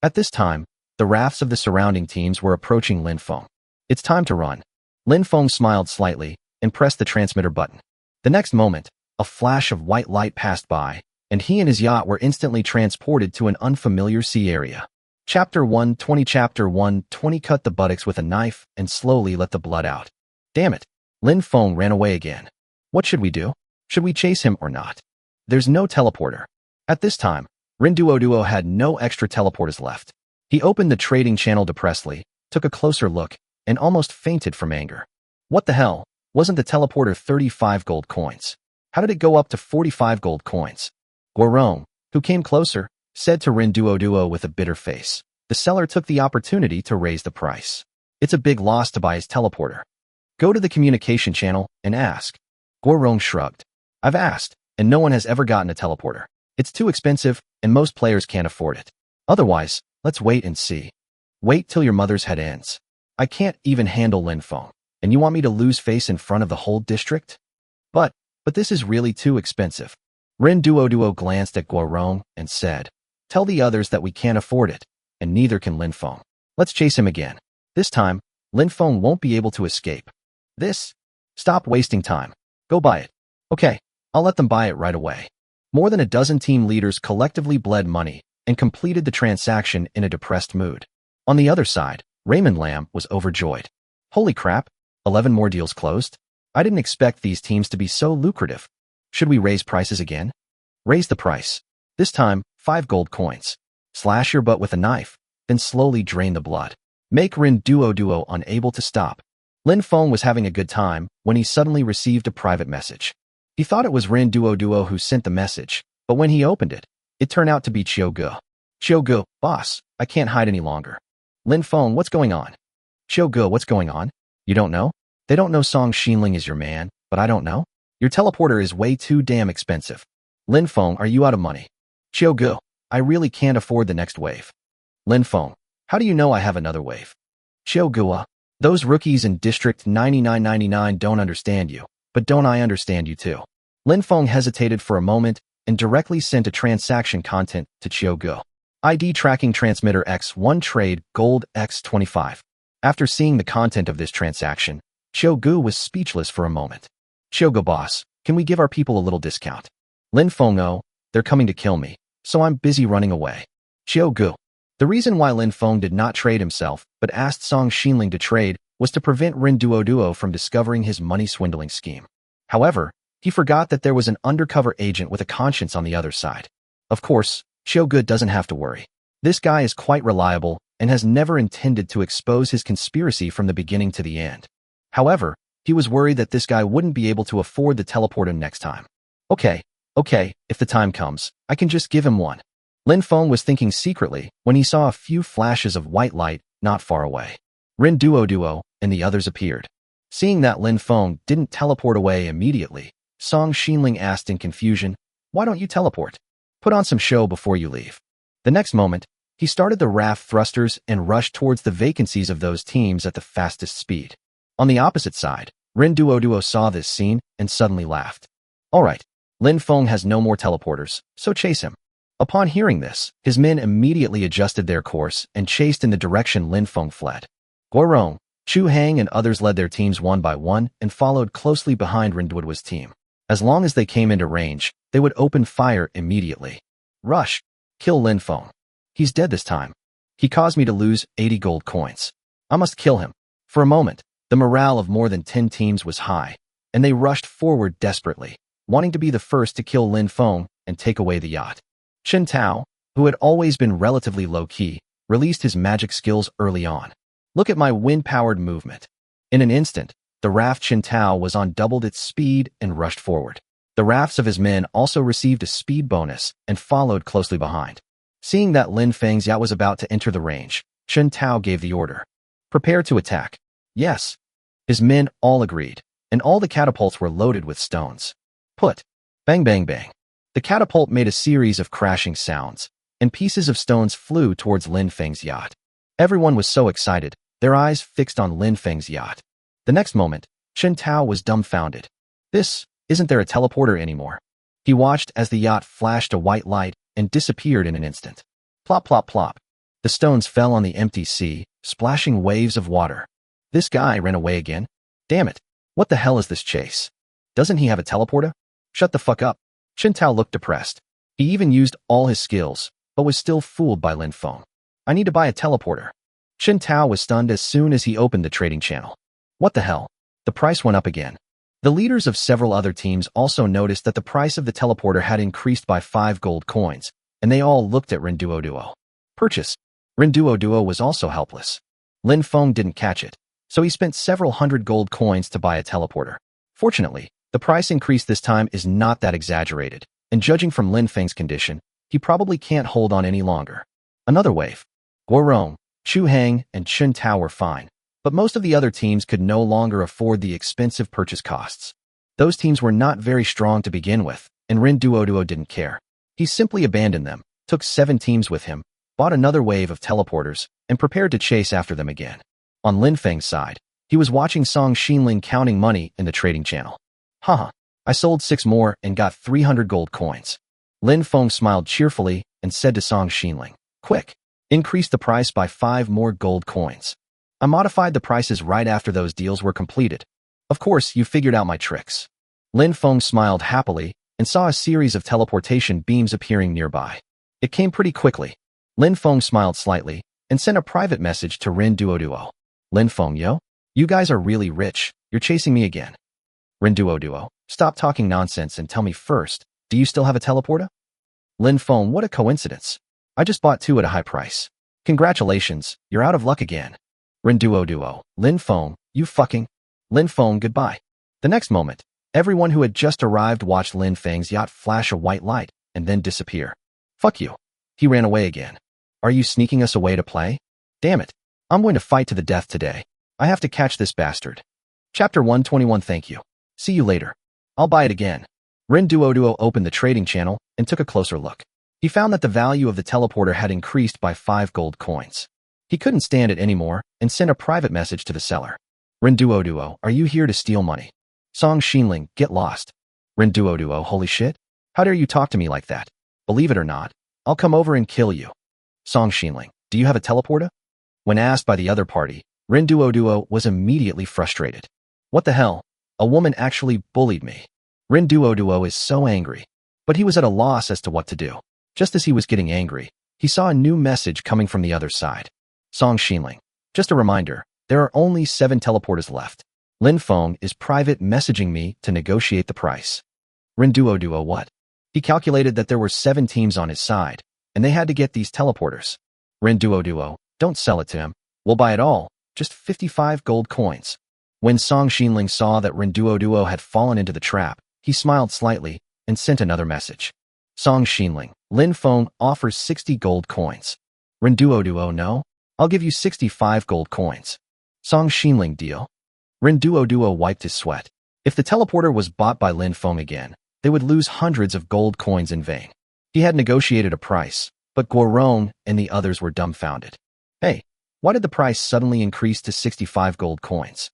At this time, the rafts of the surrounding teams were approaching Lin Feng. It's time to run. Lin Feng smiled slightly and pressed the transmitter button. The next moment, a flash of white light passed by, and he and his yacht were instantly transported to an unfamiliar sea area. Chapter 120 Chapter 120 Cut the buttocks with a knife and slowly let the blood out. Damn it. Lin Feng ran away again. What should we do? Should we chase him or not? There's no teleporter. At this time, Rinduo had no extra teleporters left. He opened the trading channel depressedly, took a closer look, and almost fainted from anger. What the hell? Wasn't the teleporter 35 gold coins? How did it go up to 45 gold coins? Guorong, who came closer, said to Rinduo with a bitter face. The seller took the opportunity to raise the price. It's a big loss to buy his teleporter. Go to the communication channel and ask. Guorong shrugged. I've asked, and no one has ever gotten a teleporter. It's too expensive, and most players can't afford it. Otherwise, let's wait and see. Wait till your mother's head ends. I can't even handle Lin Feng, and you want me to lose face in front of the whole district? But this is really too expensive. Rinduo glanced at Guorong and said, tell the others that we can't afford it, and neither can Lin Feng. Let's chase him again. This time, Lin Feng won't be able to escape. Stop wasting time. Go buy it. Okay, I'll let them buy it right away. More than a dozen team leaders collectively bled money and completed the transaction in a depressed mood. On the other side, Raymond Lam was overjoyed. Holy crap, 11 more deals closed? I didn't expect these teams to be so lucrative. Should we raise prices again? Raise the price. This time, 5 gold coins. Slash your butt with a knife, then slowly drain the blood. Make Rinduo unable to stop. Lin Feng was having a good time when he suddenly received a private message. He thought it was Rinduo who sent the message, but when he opened it, it turned out to be Qiuge. Qiuge, boss, I can't hide any longer. Lin Feng, what's going on? Qiuge, what's going on? You don't know? They don't know Song Xinling is your man, but I don't know? Your teleporter is way too damn expensive. Lin Feng, are you out of money? Qiuge, I really can't afford the next wave. Lin Feng, how do you know I have another wave? Qiuge, those rookies in District 9999 don't understand you, but don't I understand you too? Lin Feng hesitated for a moment and directly sent a transaction content to Qiuge. ID tracking transmitter X1 trade gold X25. After seeing the content of this transaction, Qiuge was speechless for a moment. Qiuge boss, can we give our people a little discount? Lin Feng, oh, they're coming to kill me, so I'm busy running away. Qiuge. The reason why Lin Feng did not trade himself but asked Song Xinling to trade was to prevent Rinduo from discovering his money-swindling scheme. However, he forgot that there was an undercover agent with a conscience on the other side. Of course, Qiuge doesn't have to worry. This guy is quite reliable and has never intended to expose his conspiracy from the beginning to the end. However, he was worried that this guy wouldn't be able to afford the teleporter next time. Okay, if the time comes, I can just give him one. Lin Feng was thinking secretly when he saw a few flashes of white light not far away. Rin Duo and the others appeared. Seeing that Lin Feng didn't teleport away immediately, Song Xinling asked in confusion, "Why don't you teleport? Put on some show before you leave." The next moment, he started the raft thrusters and rushed towards the vacancies of those teams at the fastest speed. On the opposite side, Rin Duo saw this scene and suddenly laughed. Alright, Lin Feng has no more teleporters, so chase him. Upon hearing this, his men immediately adjusted their course and chased in the direction Lin Feng fled. Guorong, Chu Hang and others led their teams one by one and followed closely behind Rin Duo's team. As long as they came into range, they would open fire immediately. Rush! Kill Lin Feng. He's dead this time. He caused me to lose 80 gold coins. I must kill him. For a moment, the morale of more than 10 teams was high, and they rushed forward desperately, wanting to be the first to kill Lin Feng and take away the yacht. Chen Tao, who had always been relatively low-key, released his magic skills early on. Look at my wind-powered movement. In an instant, the raft Chen Tao was on doubled its speed and rushed forward. The rafts of his men also received a speed bonus and followed closely behind. Seeing that Lin Feng's yacht was about to enter the range, Chen Tao gave the order. Prepare to attack. Yes. His men all agreed, and all the catapults were loaded with stones. Put. Bang bang bang. The catapult made a series of crashing sounds, and pieces of stones flew towards Lin Feng's yacht. Everyone was so excited, their eyes fixed on Lin Feng's yacht. The next moment, Chen Tao was dumbfounded. Isn't there a teleporter anymore? He watched as the yacht flashed a white light and disappeared in an instant. Plop plop plop. The stones fell on the empty sea, splashing waves of water. This guy ran away again? Damn it. What the hell is this chase? Doesn't he have a teleporter? Shut the fuck up. Chen Tao looked depressed. He even used all his skills, but was still fooled by Lin Feng. I need to buy a teleporter. Chen Tao was stunned as soon as he opened the trading channel. What the hell? The price went up again. The leaders of several other teams also noticed that the price of the teleporter had increased by 5 gold coins, and they all looked at Rin Duo. Purchase. Rin Duo was also helpless. Lin Feng didn't catch it, so he spent several hundred gold coins to buy a teleporter. Fortunately, the price increase this time is not that exaggerated, and judging from Lin Feng's condition, he probably can't hold on any longer. Another wave. Guorong, Chu Hang, and Chen Tao were fine, but most of the other teams could no longer afford the expensive purchase costs. Those teams were not very strong to begin with, and Rin Duo didn't care. He simply abandoned them, took 7 teams with him, bought another wave of teleporters, and prepared to chase after them again. On Lin Feng's side, he was watching Song Xinling counting money in the trading channel. Haha, I sold 6 more and got 300 gold coins. Lin Feng smiled cheerfully and said to Song Xinling, "Quick, increase the price by 5 more gold coins." I modified the prices right after those deals were completed. Of course, you figured out my tricks. Lin Feng smiled happily and saw a series of teleportation beams appearing nearby. It came pretty quickly. Lin Feng smiled slightly and sent a private message to Rin Duo. Lin Feng, yo? You guys are really rich. You're chasing me again. Rin Duo, stop talking nonsense and tell me first, do you still have a teleporter? Lin Feng, what a coincidence. I just bought 2 at a high price. Congratulations, you're out of luck again. Rin Duo, Lin Feng, you fucking. Lin Feng, goodbye. The next moment, everyone who had just arrived watched Lin Feng's yacht flash a white light and then disappear. Fuck you. He ran away again. Are you sneaking us away to play? Damn it. I'm going to fight to the death today. I have to catch this bastard. Chapter 121. Thank you. See you later. I'll buy it again. Rin Duo opened the trading channel and took a closer look. He found that the value of the teleporter had increased by 5 gold coins. He couldn't stand it anymore and sent a private message to the seller. Rin Duo, are you here to steal money? Song Xinling, get lost. Rin Duo, holy shit. How dare you talk to me like that? Believe it or not, I'll come over and kill you. Song Xinling, do you have a teleporter? When asked by the other party, Rin Duo was immediately frustrated. What the hell? A woman actually bullied me. Rin Duo is so angry, but he was at a loss as to what to do. Just as he was getting angry, he saw a new message coming from the other side. Song Xinling, just a reminder, there are only 7 teleporters left. Lin Feng is private messaging me to negotiate the price. Rin Duo, what? He calculated that there were 7 teams on his side, and they had to get these teleporters. Rin Duo, don't sell it to him. We'll buy it all, just 55 gold coins. When Song Xinling saw that Rinduo had fallen into the trap, he smiled slightly and sent another message. Song Xinling, Lin Feng offers 60 gold coins. Rinduo, no? I'll give you 65 gold coins. Song Xinling, deal? Rinduo wiped his sweat. If the teleporter was bought by Lin Feng again, they would lose hundreds of gold coins in vain. He had negotiated a price, but Guorong and the others were dumbfounded. Hey, why did the price suddenly increase to 65 gold coins?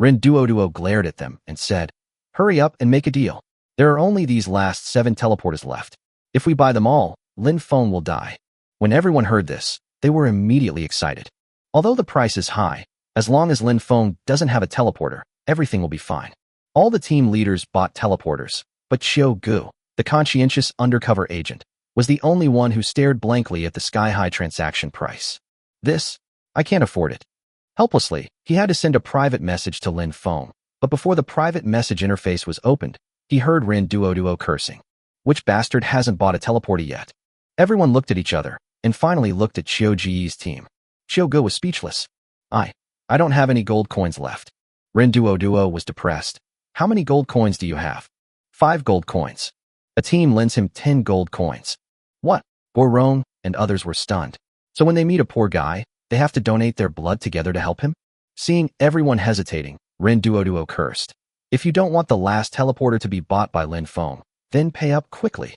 Rinduo glared at them and said, hurry up and make a deal. There are only these last 7 teleporters left. If we buy them all, Lin Feng will die. When everyone heard this, they were immediately excited. Although the price is high, as long as Lin Feng doesn't have a teleporter, everything will be fine. All the team leaders bought teleporters, but Xiao Gu, the conscientious undercover agent, was the only one who stared blankly at the sky-high transaction price. I can't afford it. Helplessly, he had to send a private message to Lin Feng, but before the private message interface was opened, he heard Rinduo cursing. Which bastard hasn't bought a teleporter yet? Everyone looked at each other, and finally looked at Xiao Ji's team. Xiao Gu was speechless. I don't have any gold coins left. Rinduo was depressed. How many gold coins do you have? 5 gold coins. A team lends him 10 gold coins. What? Guorong and others were stunned. So when they meet a poor guy, they have to donate their blood together to help him? Seeing everyone hesitating, Rinduo cursed. If you don't want the last teleporter to be bought by Lin Feng, then pay up quickly.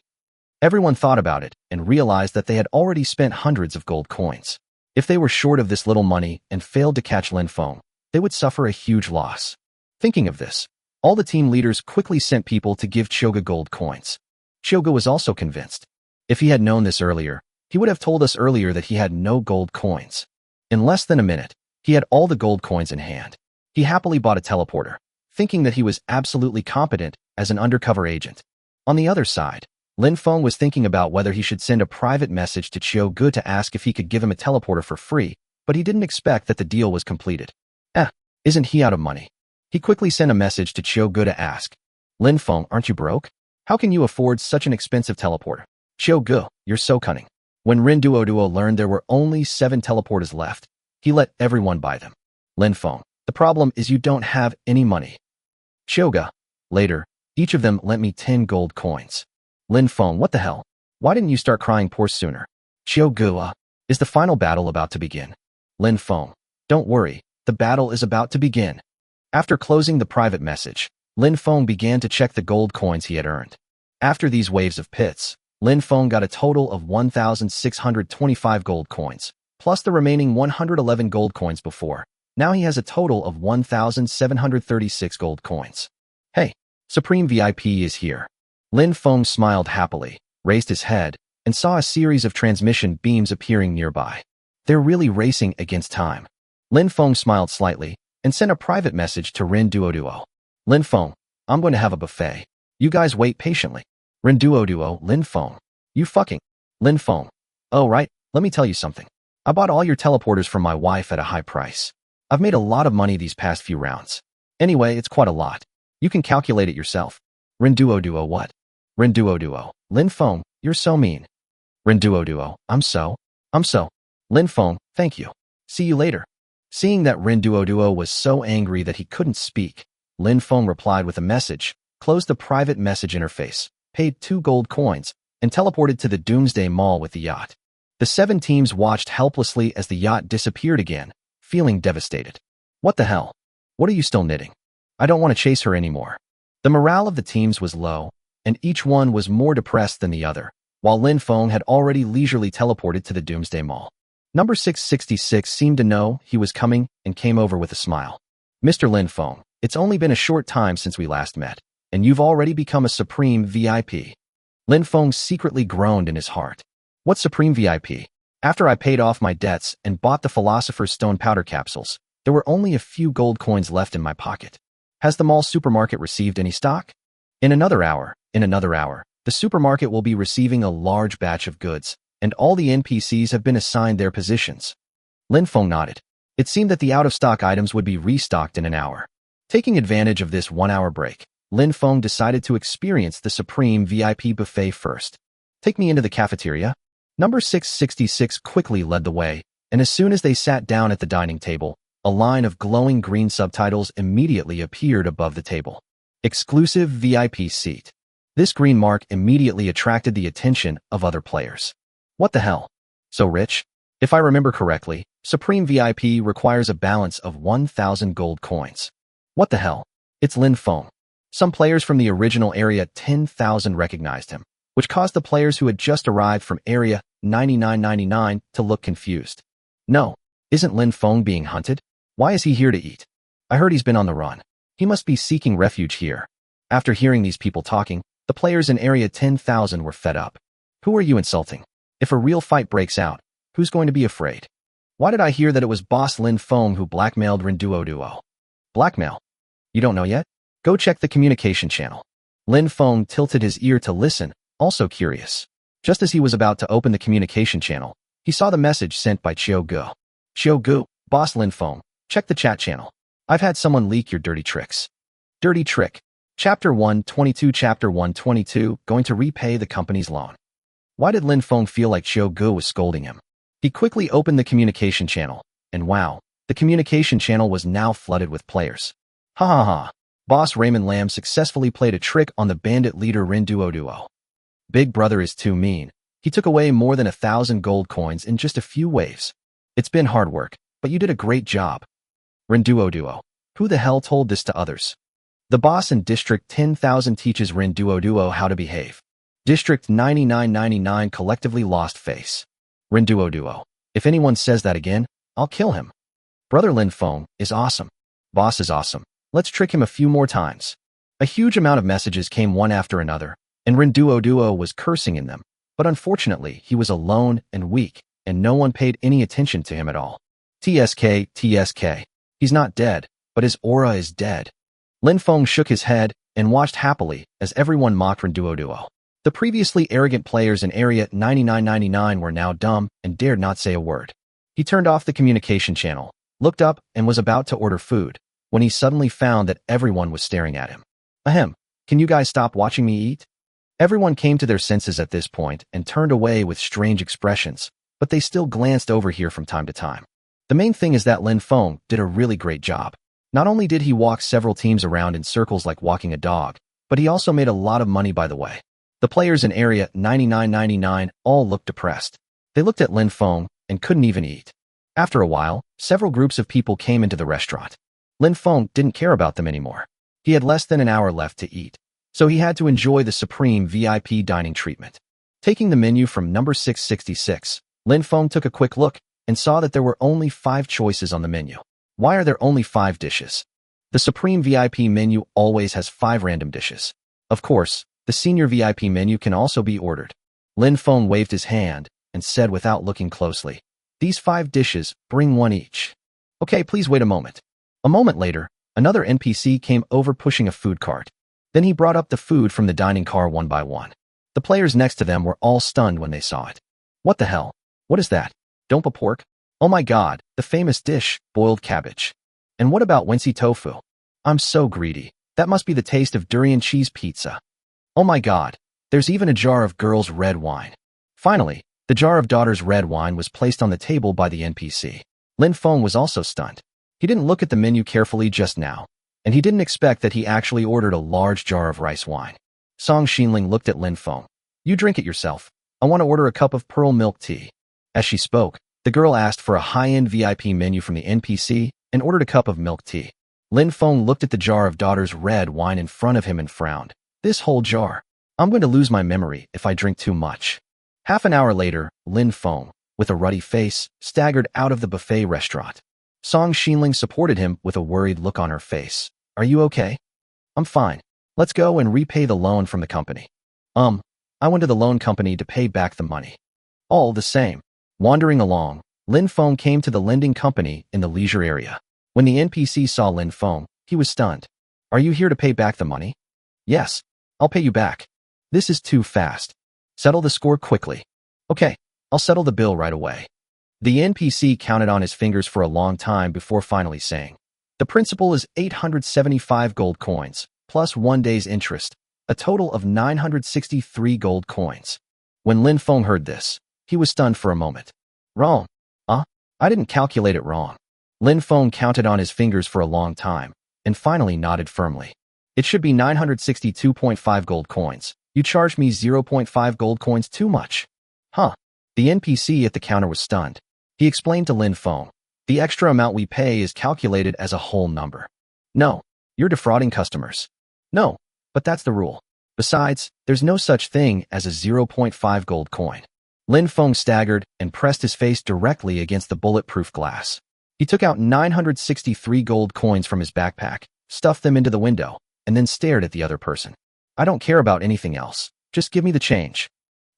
Everyone thought about it and realized that they had already spent hundreds of gold coins. If they were short of this little money and failed to catch Lin Feng, they would suffer a huge loss. Thinking of this, all the team leaders quickly sent people to give Xiao gold coins. Xiao was also convinced. If he had known this earlier, he would have told us earlier that he had no gold coins. In less than a minute, he had all the gold coins in hand. He happily bought a teleporter, thinking that he was absolutely competent as an undercover agent. On the other side, Lin Feng was thinking about whether he should send a private message to Xiao Gu to ask if he could give him a teleporter for free, but he didn't expect that the deal was completed. Isn't he out of money? He quickly sent a message to Xiao Gu to ask, Lin Feng, aren't you broke? How can you afford such an expensive teleporter? Xiao Gu, you're so cunning. When Rinduo learned there were only 7 teleporters left, he let everyone buy them. Lin Feng, the problem is you don't have any money. Xiao Gu, later, each of them lent me 10 gold coins. Lin Feng, what the hell? Why didn't you start crying poor sooner? Xiao Gu, is the final battle about to begin? Lin Feng, don't worry, the battle is about to begin. After closing the private message, Lin Feng began to check the gold coins he had earned. After these waves of pits, Lin Feng got a total of 1,625 gold coins, plus the remaining 111 gold coins before. Now he has a total of 1,736 gold coins. Hey, Supreme VIP is here. Lin Feng smiled happily, raised his head, and saw a series of transmission beams appearing nearby. They're really racing against time. Lin Feng smiled slightly and sent a private message to Rinduo. Lin Feng, I'm going to have a buffet. You guys wait patiently. Rinduo, Lin Feng. You fucking. Lin Feng. Oh right, let me tell you something. I bought all your teleporters from my wife at a high price. I've made a lot of money these past few rounds. Anyway, it's quite a lot. You can calculate it yourself. Rinduo, what? Rinduo, Lin Feng, you're so mean. Rinduo, I'm so. Lin Feng, thank you. See you later. Seeing that Rinduo was so angry that he couldn't speak, Lin Feng replied with a message, closed the private message interface, paid 2 gold coins, and teleported to the Doomsday Mall with the yacht. The 7 teams watched helplessly as the yacht disappeared again, feeling devastated. What the hell? What are you still knitting? I don't want to chase her anymore. The morale of the teams was low, and each one was more depressed than the other, while Lin Feng had already leisurely teleported to the Doomsday Mall. Number 666 seemed to know he was coming and came over with a smile. Mr. Lin Feng, it's only been a short time since we last met, and you've already become a Supreme VIP. Lin Feng secretly groaned in his heart. What Supreme VIP? After I paid off my debts and bought the Philosopher's Stone powder capsules, there were only a few gold coins left in my pocket. Has the mall supermarket received any stock? In another hour, the supermarket will be receiving a large batch of goods, and all the NPCs have been assigned their positions. Lin Feng nodded. It seemed that the out-of-stock items would be restocked in an hour. Taking advantage of this 1-hour break, Lin Feng decided to experience the Supreme VIP buffet first. Take me into the cafeteria. Number 666 quickly led the way, and as soon as they sat down at the dining table, A line of glowing green subtitles immediately appeared above the table. Exclusive VIP seat. This green mark immediately attracted the attention of other players. What the hell? So rich? If I remember correctly, Supreme VIP requires a balance of 1,000 gold coins. What the hell? It's Lin Feng. Some players from the original Area 10,000 recognized him, which caused the players who had just arrived from Area 9999 to look confused. No, isn't Lin Feng being hunted? Why is he here to eat? I heard he's been on the run. He must be seeking refuge here. After hearing these people talking, the players in Area 10,000 were fed up. Who are you insulting? If a real fight breaks out, who's going to be afraid? Why did I hear that it was boss Lin Feng who blackmailed Rinduo? Blackmail? You don't know yet? Go check the communication channel. Lin Feng tilted his ear to listen, also curious. Just as he was about to open the communication channel, he saw the message sent by Xiao Gu. Xiao Gu, boss Lin Feng, check the chat channel. I've had someone leak your dirty tricks. Dirty trick. Chapter 122 Chapter 122, going to repay the company's loan. Why did Lin Feng feel like Xiao Gu was scolding him? He quickly opened the communication channel, and wow, the communication channel was now flooded with players. Ha ha ha. Boss Raymond Lam successfully played a trick on the bandit leader Rinduo. Big brother is too mean. He took away more than 1,000 gold coins in just a few waves. It's been hard work, but you did a great job. Rinduo. Who the hell told this to others? The boss in District 10,000 teaches Rinduo how to behave. District 9999 collectively lost face. Rinduo. If anyone says that again, I'll kill him. Brother Lin Feng is awesome. Boss is awesome. Let's trick him a few more times. A huge amount of messages came one after another, and Rinduo was cursing in them. But unfortunately, he was alone and weak, and no one paid any attention to him at all. TSK. He's not dead, but his aura is dead. Lin Feng shook his head and watched happily as everyone mocked Rinduo. The previously arrogant players in Area 9999 were now dumb and dared not say a word. He turned off the communication channel, looked up, and was about to order food, when he suddenly found that everyone was staring at him. Ahem, can you guys stop watching me eat? Everyone came to their senses at this point and turned away with strange expressions, but they still glanced over here from time to time. The main thing is that Lin Feng did a really great job. Not only did he walk several teams around in circles like walking a dog, but he also made a lot of money by the way. The players in Area 9999 all looked depressed. They looked at Lin Feng and couldn't even eat. After a while, several groups of people came into the restaurant. Lin Feng didn't care about them anymore. He had less than an hour left to eat, so he had to enjoy the supreme VIP dining treatment. Taking the menu from number 666, Lin Feng took a quick look and saw that there were only 5 choices on the menu. Why are there only 5 dishes? The Supreme VIP menu always has 5 random dishes. Of course, the Senior VIP menu can also be ordered. Lin Feng waved his hand and said without looking closely, "These 5 dishes, bring 1 each." Okay, please wait a moment. A moment later, another NPC came over pushing a food cart. Then he brought up the food from the dining car one by one. The players next to them were all stunned when they saw it. What the hell? What is that? Dompa pork? Oh my god, the famous dish, boiled cabbage. And what about Wensi tofu? I'm so greedy. That must be the taste of durian cheese pizza. Oh my god, there's even a jar of girls' red wine. Finally, the jar of daughter's red wine was placed on the table by the NPC. Lin Feng was also stunned. He didn't look at the menu carefully just now, and he didn't expect that he actually ordered a large jar of rice wine. Song Xinling looked at Lin Feng. You drink it yourself. I want to order a cup of pearl milk tea. As she spoke, the girl asked for a high-end VIP menu from the NPC and ordered a cup of milk tea. Lin Feng looked at the jar of daughter's red wine in front of him and frowned. This whole jar. I'm going to lose my memory if I drink too much. Half an hour later, Lin Feng, with a ruddy face, staggered out of the buffet restaurant. Song Xinling supported him with a worried look on her face. Are you okay? I'm fine. Let's go and repay the loan from the company. I went to the loan company to pay back the money. All the same. Wandering along, Lin Feng came to the lending company in the leisure area. When the NPC saw Lin Feng, he was stunned. Are you here to pay back the money? Yes. I'll pay you back. This is too fast. Settle the score quickly. Okay, I'll settle the bill right away. The NPC counted on his fingers for a long time before finally saying, the principal is 875 gold coins, plus 1 day's interest, a total of 963 gold coins. When Lin Feng heard this, he was stunned for a moment. Wrong. I didn't calculate it wrong. Lin Feng counted on his fingers for a long time, and finally nodded firmly. It should be 962.5 gold coins. You charged me 0.5 gold coins too much. Huh. The NPC at the counter was stunned. He explained to Lin Feng, the extra amount we pay is calculated as a whole number. No, you're defrauding customers. No, but that's the rule. Besides, there's no such thing as a 0.5 gold coin. Lin Feng staggered and pressed his face directly against the bulletproof glass. He took out 963 gold coins from his backpack, stuffed them into the window, and then stared at the other person. I don't care about anything else. Just give me the change.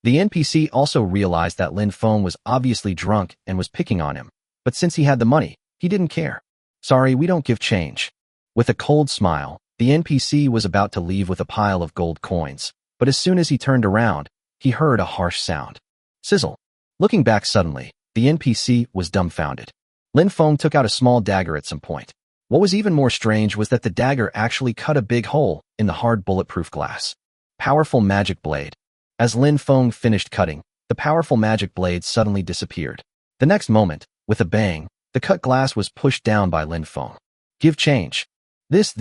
The NPC also realized that Lin Feng was obviously drunk and was picking on him, but since he had the money, he didn't care. Sorry, we don't give change. With a cold smile, the NPC was about to leave with a pile of gold coins, but as soon as he turned around, he heard a harsh sound. Sizzle. Looking back suddenly, the NPC was dumbfounded. Lin Feng took out a small dagger at some point. What was even more strange was that the dagger actually cut a big hole in the hard bulletproof glass. Powerful magic blade. As Lin Feng finished cutting, the powerful magic blade suddenly disappeared. The next moment, with a bang, the cut glass was pushed down by Lin Feng. Give change. This.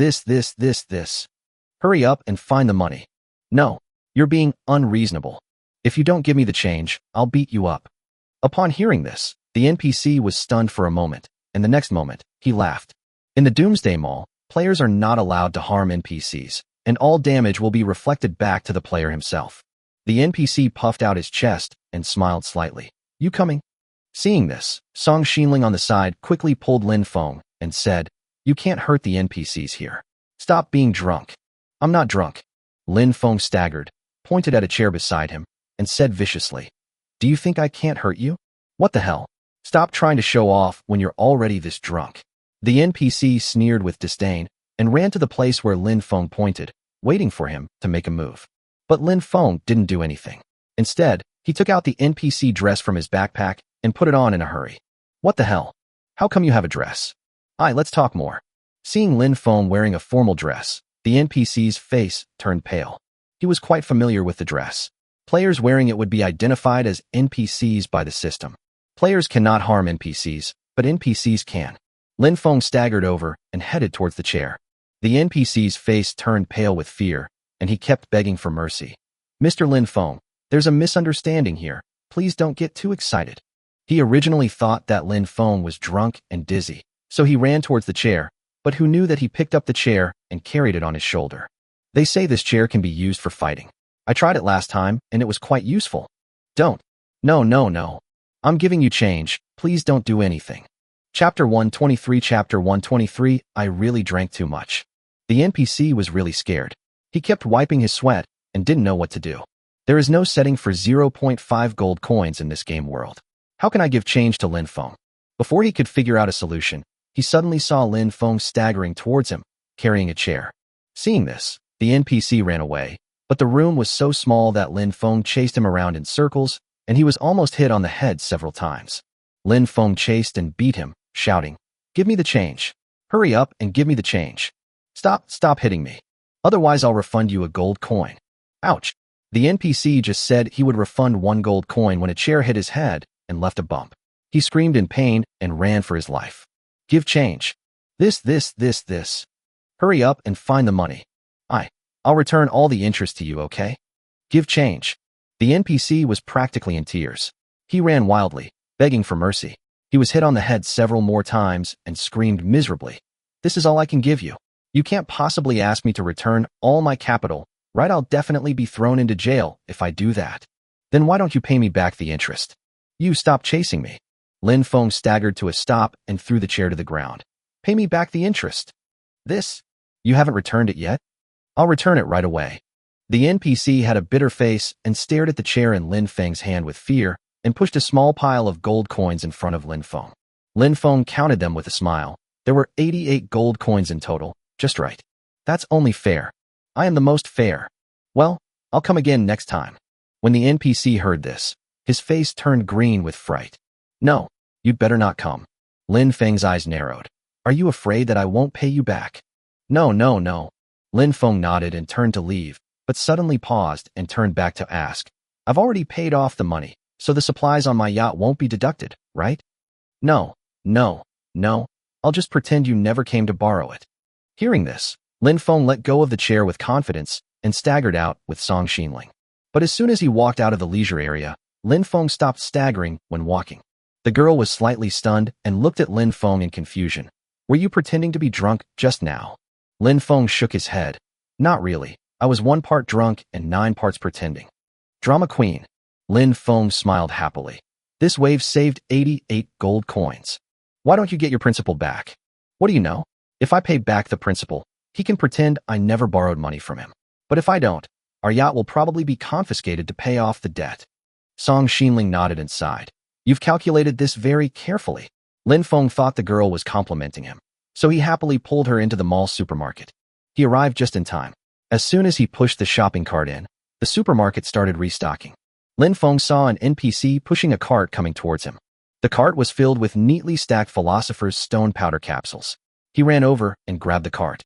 Hurry up and find the money. No, you're being unreasonable. If you don't give me the change, I'll beat you up. Upon hearing this, the NPC was stunned for a moment, and the next moment, he laughed. In the Doomsday Mall, players are not allowed to harm NPCs, and all damage will be reflected back to the player himself. The NPC puffed out his chest and smiled slightly. You coming? Seeing this, Song Xinling on the side quickly pulled Lin Feng and said, You can't hurt the NPCs here. Stop being drunk. I'm not drunk. Lin Feng staggered, pointed at a chair beside him, and said viciously, Do you think I can't hurt you? What the hell? Stop trying to show off when you're already this drunk. The NPC sneered with disdain and ran to the place where Lin Feng pointed, waiting for him to make a move. But Lin Feng didn't do anything. Instead, he took out the NPC dress from his backpack and put it on in a hurry. What the hell? How come you have a dress? Let's talk more. Seeing Lin Feng wearing a formal dress, the NPC's face turned pale. He was quite familiar with the dress. Players wearing it would be identified as NPCs by the system. Players cannot harm NPCs, but NPCs can. Lin Feng staggered over and headed towards the chair. The NPC's face turned pale with fear, and he kept begging for mercy. Mr. Lin Feng, there's a misunderstanding here. Please don't get too excited. He originally thought that Lin Feng was drunk and dizzy, so he ran towards the chair, but who knew that he picked up the chair and carried it on his shoulder. They say this chair can be used for fighting. I tried it last time, and it was quite useful. Don't. No. I'm giving you change. Please don't do anything. Chapter 123. I really drank too much. The NPC was really scared. He kept wiping his sweat and didn't know what to do. There is no setting for 0.5 gold coins in this game world. How can I give change to Lin Feng? Before he could figure out a solution, he suddenly saw Lin Feng staggering towards him, carrying a chair. Seeing this, the NPC ran away, but the room was so small that Lin Feng chased him around in circles, and he was almost hit on the head several times. Lin Feng chased and beat him, shouting, Give me the change. Hurry up and give me the change. Stop hitting me. Otherwise I'll refund you a gold coin. Ouch. The NPC just said he would refund 1 gold coin when a chair hit his head and left a bump. He screamed in pain and ran for his life. Give change. This. Hurry up and find the money. I'll return all the interest to you, okay? Give change. The NPC was practically in tears. He ran wildly, begging for mercy. He was hit on the head several more times and screamed miserably. This is all I can give you. You can't possibly ask me to return all my capital, right? I'll definitely be thrown into jail if I do that. Then why don't you pay me back the interest? You stop chasing me. Lin Feng staggered to a stop and threw the chair to the ground. Pay me back the interest. This? You haven't returned it yet? I'll return it right away. The NPC had a bitter face and stared at the chair in Lin Feng's hand with fear and pushed a small pile of gold coins in front of Lin Feng. Lin Feng counted them with a smile. There were 88 gold coins in total, just right. That's only fair. I am the most fair. Well, I'll come again next time. When the NPC heard this, his face turned green with fright. No, you'd better not come. Lin Feng's eyes narrowed. Are you afraid that I won't pay you back? No. Lin Feng nodded and turned to leave, but suddenly paused and turned back to ask, I've already paid off the money, so the supplies on my yacht won't be deducted, right? No. I'll just pretend you never came to borrow it." Hearing this, Lin Feng let go of the chair with confidence and staggered out with Song Xinling. But as soon as he walked out of the leisure area, Lin Feng stopped staggering when walking. The girl was slightly stunned and looked at Lin Feng in confusion. "Were you pretending to be drunk just now?" Lin Feng shook his head. "Not really. I was 1 part drunk and 9 parts pretending." Drama queen. Lin Feng smiled happily. "This wave saved 88 gold coins. Why don't you get your principal back?" "What do you know? If I pay back the principal, he can pretend I never borrowed money from him. But if I don't, our yacht will probably be confiscated to pay off the debt." Song Xinling nodded and sighed. "You've calculated this very carefully." Lin Feng thought the girl was complimenting him, so he happily pulled her into the mall supermarket. He arrived just in time. As soon as he pushed the shopping cart in, the supermarket started restocking. Lin Feng saw an NPC pushing a cart coming towards him. The cart was filled with neatly stacked Philosopher's Stone powder capsules. He ran over and grabbed the cart.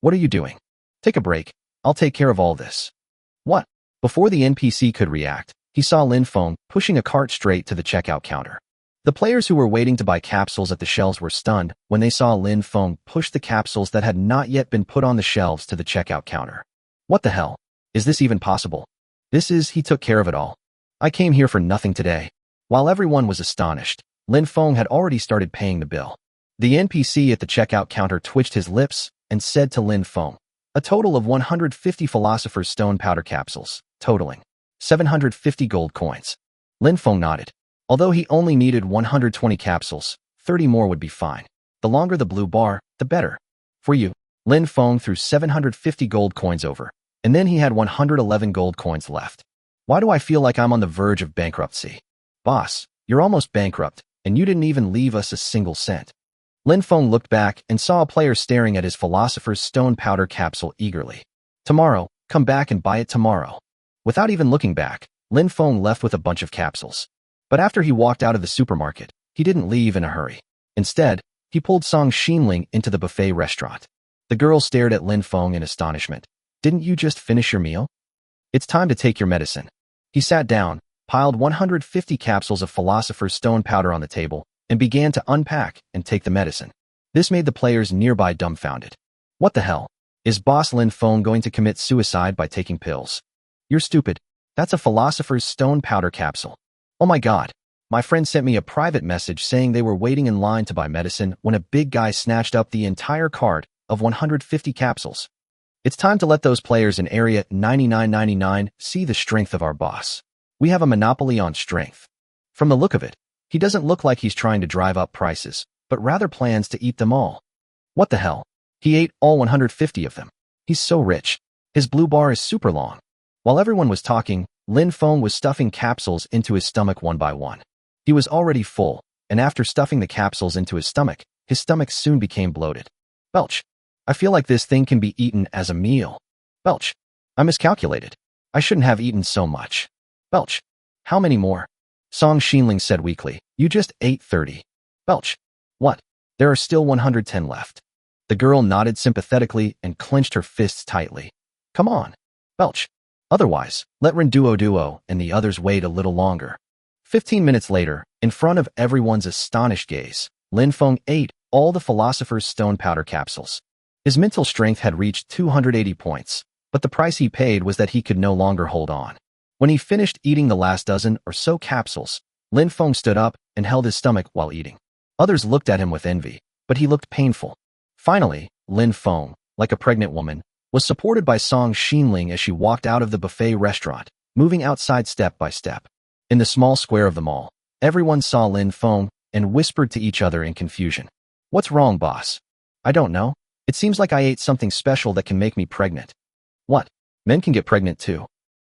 What are you doing? Take a break. I'll take care of all this." "What?" Before the NPC could react, he saw Lin Feng pushing a cart straight to the checkout counter. The players who were waiting to buy capsules at the shelves were stunned when they saw Lin Feng push the capsules that had not yet been put on the shelves to the checkout counter. "What the hell? Is this even possible?" He took care of it all. "I came here for nothing today." While everyone was astonished, Lin Feng had already started paying the bill. The NPC at the checkout counter twitched his lips and said to Lin Feng, "A total of 150 Philosopher's Stone powder capsules, totaling 750 gold coins." Lin Feng nodded. Although he only needed 120 capsules, 30 more would be fine. The longer the blue bar, the better. "For you." Lin Feng threw 750 gold coins over, and then he had 111 gold coins left. "Why do I feel like I'm on the verge of bankruptcy?" "Boss, you're almost bankrupt, and you didn't even leave us a single cent." Lin Feng looked back and saw a player staring at his Philosopher's Stone powder capsule eagerly. "Tomorrow, come back and buy it tomorrow." Without even looking back, Lin Feng left with a bunch of capsules. But after he walked out of the supermarket, he didn't leave in a hurry. Instead, he pulled Song Xinling into the buffet restaurant. The girl stared at Lin Feng in astonishment. "Didn't you just finish your meal? It's time to take your medicine." He sat down, piled 150 capsules of Philosopher's Stone powder on the table, and began to unpack and take the medicine. This made the players nearby dumbfounded. "What the hell? Is Boss Lin Feng going to commit suicide by taking pills?" "You're stupid. That's a Philosopher's Stone powder capsule." "Oh my god. My friend sent me a private message saying they were waiting in line to buy medicine when a big guy snatched up the entire cart of 150 capsules." It's time to let those players in Area 9999 see the strength of our boss. We have a monopoly on strength. From the look of it, he doesn't look like he's trying to drive up prices, but rather plans to eat them all. What the hell? He ate all 150 of them. He's so rich. His blue bar is super long. While everyone was talking, Lin Feng was stuffing capsules into his stomach one by one. He was already full, and after stuffing the capsules into his stomach soon became bloated. Belch. I feel like this thing can be eaten as a meal. Belch. I miscalculated. I shouldn't have eaten so much. Belch. How many more? Song Xinling said weakly. You just ate 30. Belch. What? There are still 110 left. The girl nodded sympathetically and clenched her fists tightly. Come on. Belch. Otherwise, let Rinduo and the others wait a little longer. 15 minutes later, in front of everyone's astonished gaze, Lin Feng ate all the Philosopher's Stone powder capsules. His mental strength had reached 280 points, but the price he paid was that he could no longer hold on. When he finished eating the last dozen or so capsules, Lin Feng stood up and held his stomach while eating. Others looked at him with envy, but he looked painful. Finally, Lin Feng, like a pregnant woman, was supported by Song Xinling as she walked out of the buffet restaurant, moving outside step by step. In the small square of the mall, everyone saw Lin Feng and whispered to each other in confusion. What's wrong, boss? I don't know. It seems like I ate something special that can make me pregnant. What? Men can get pregnant too.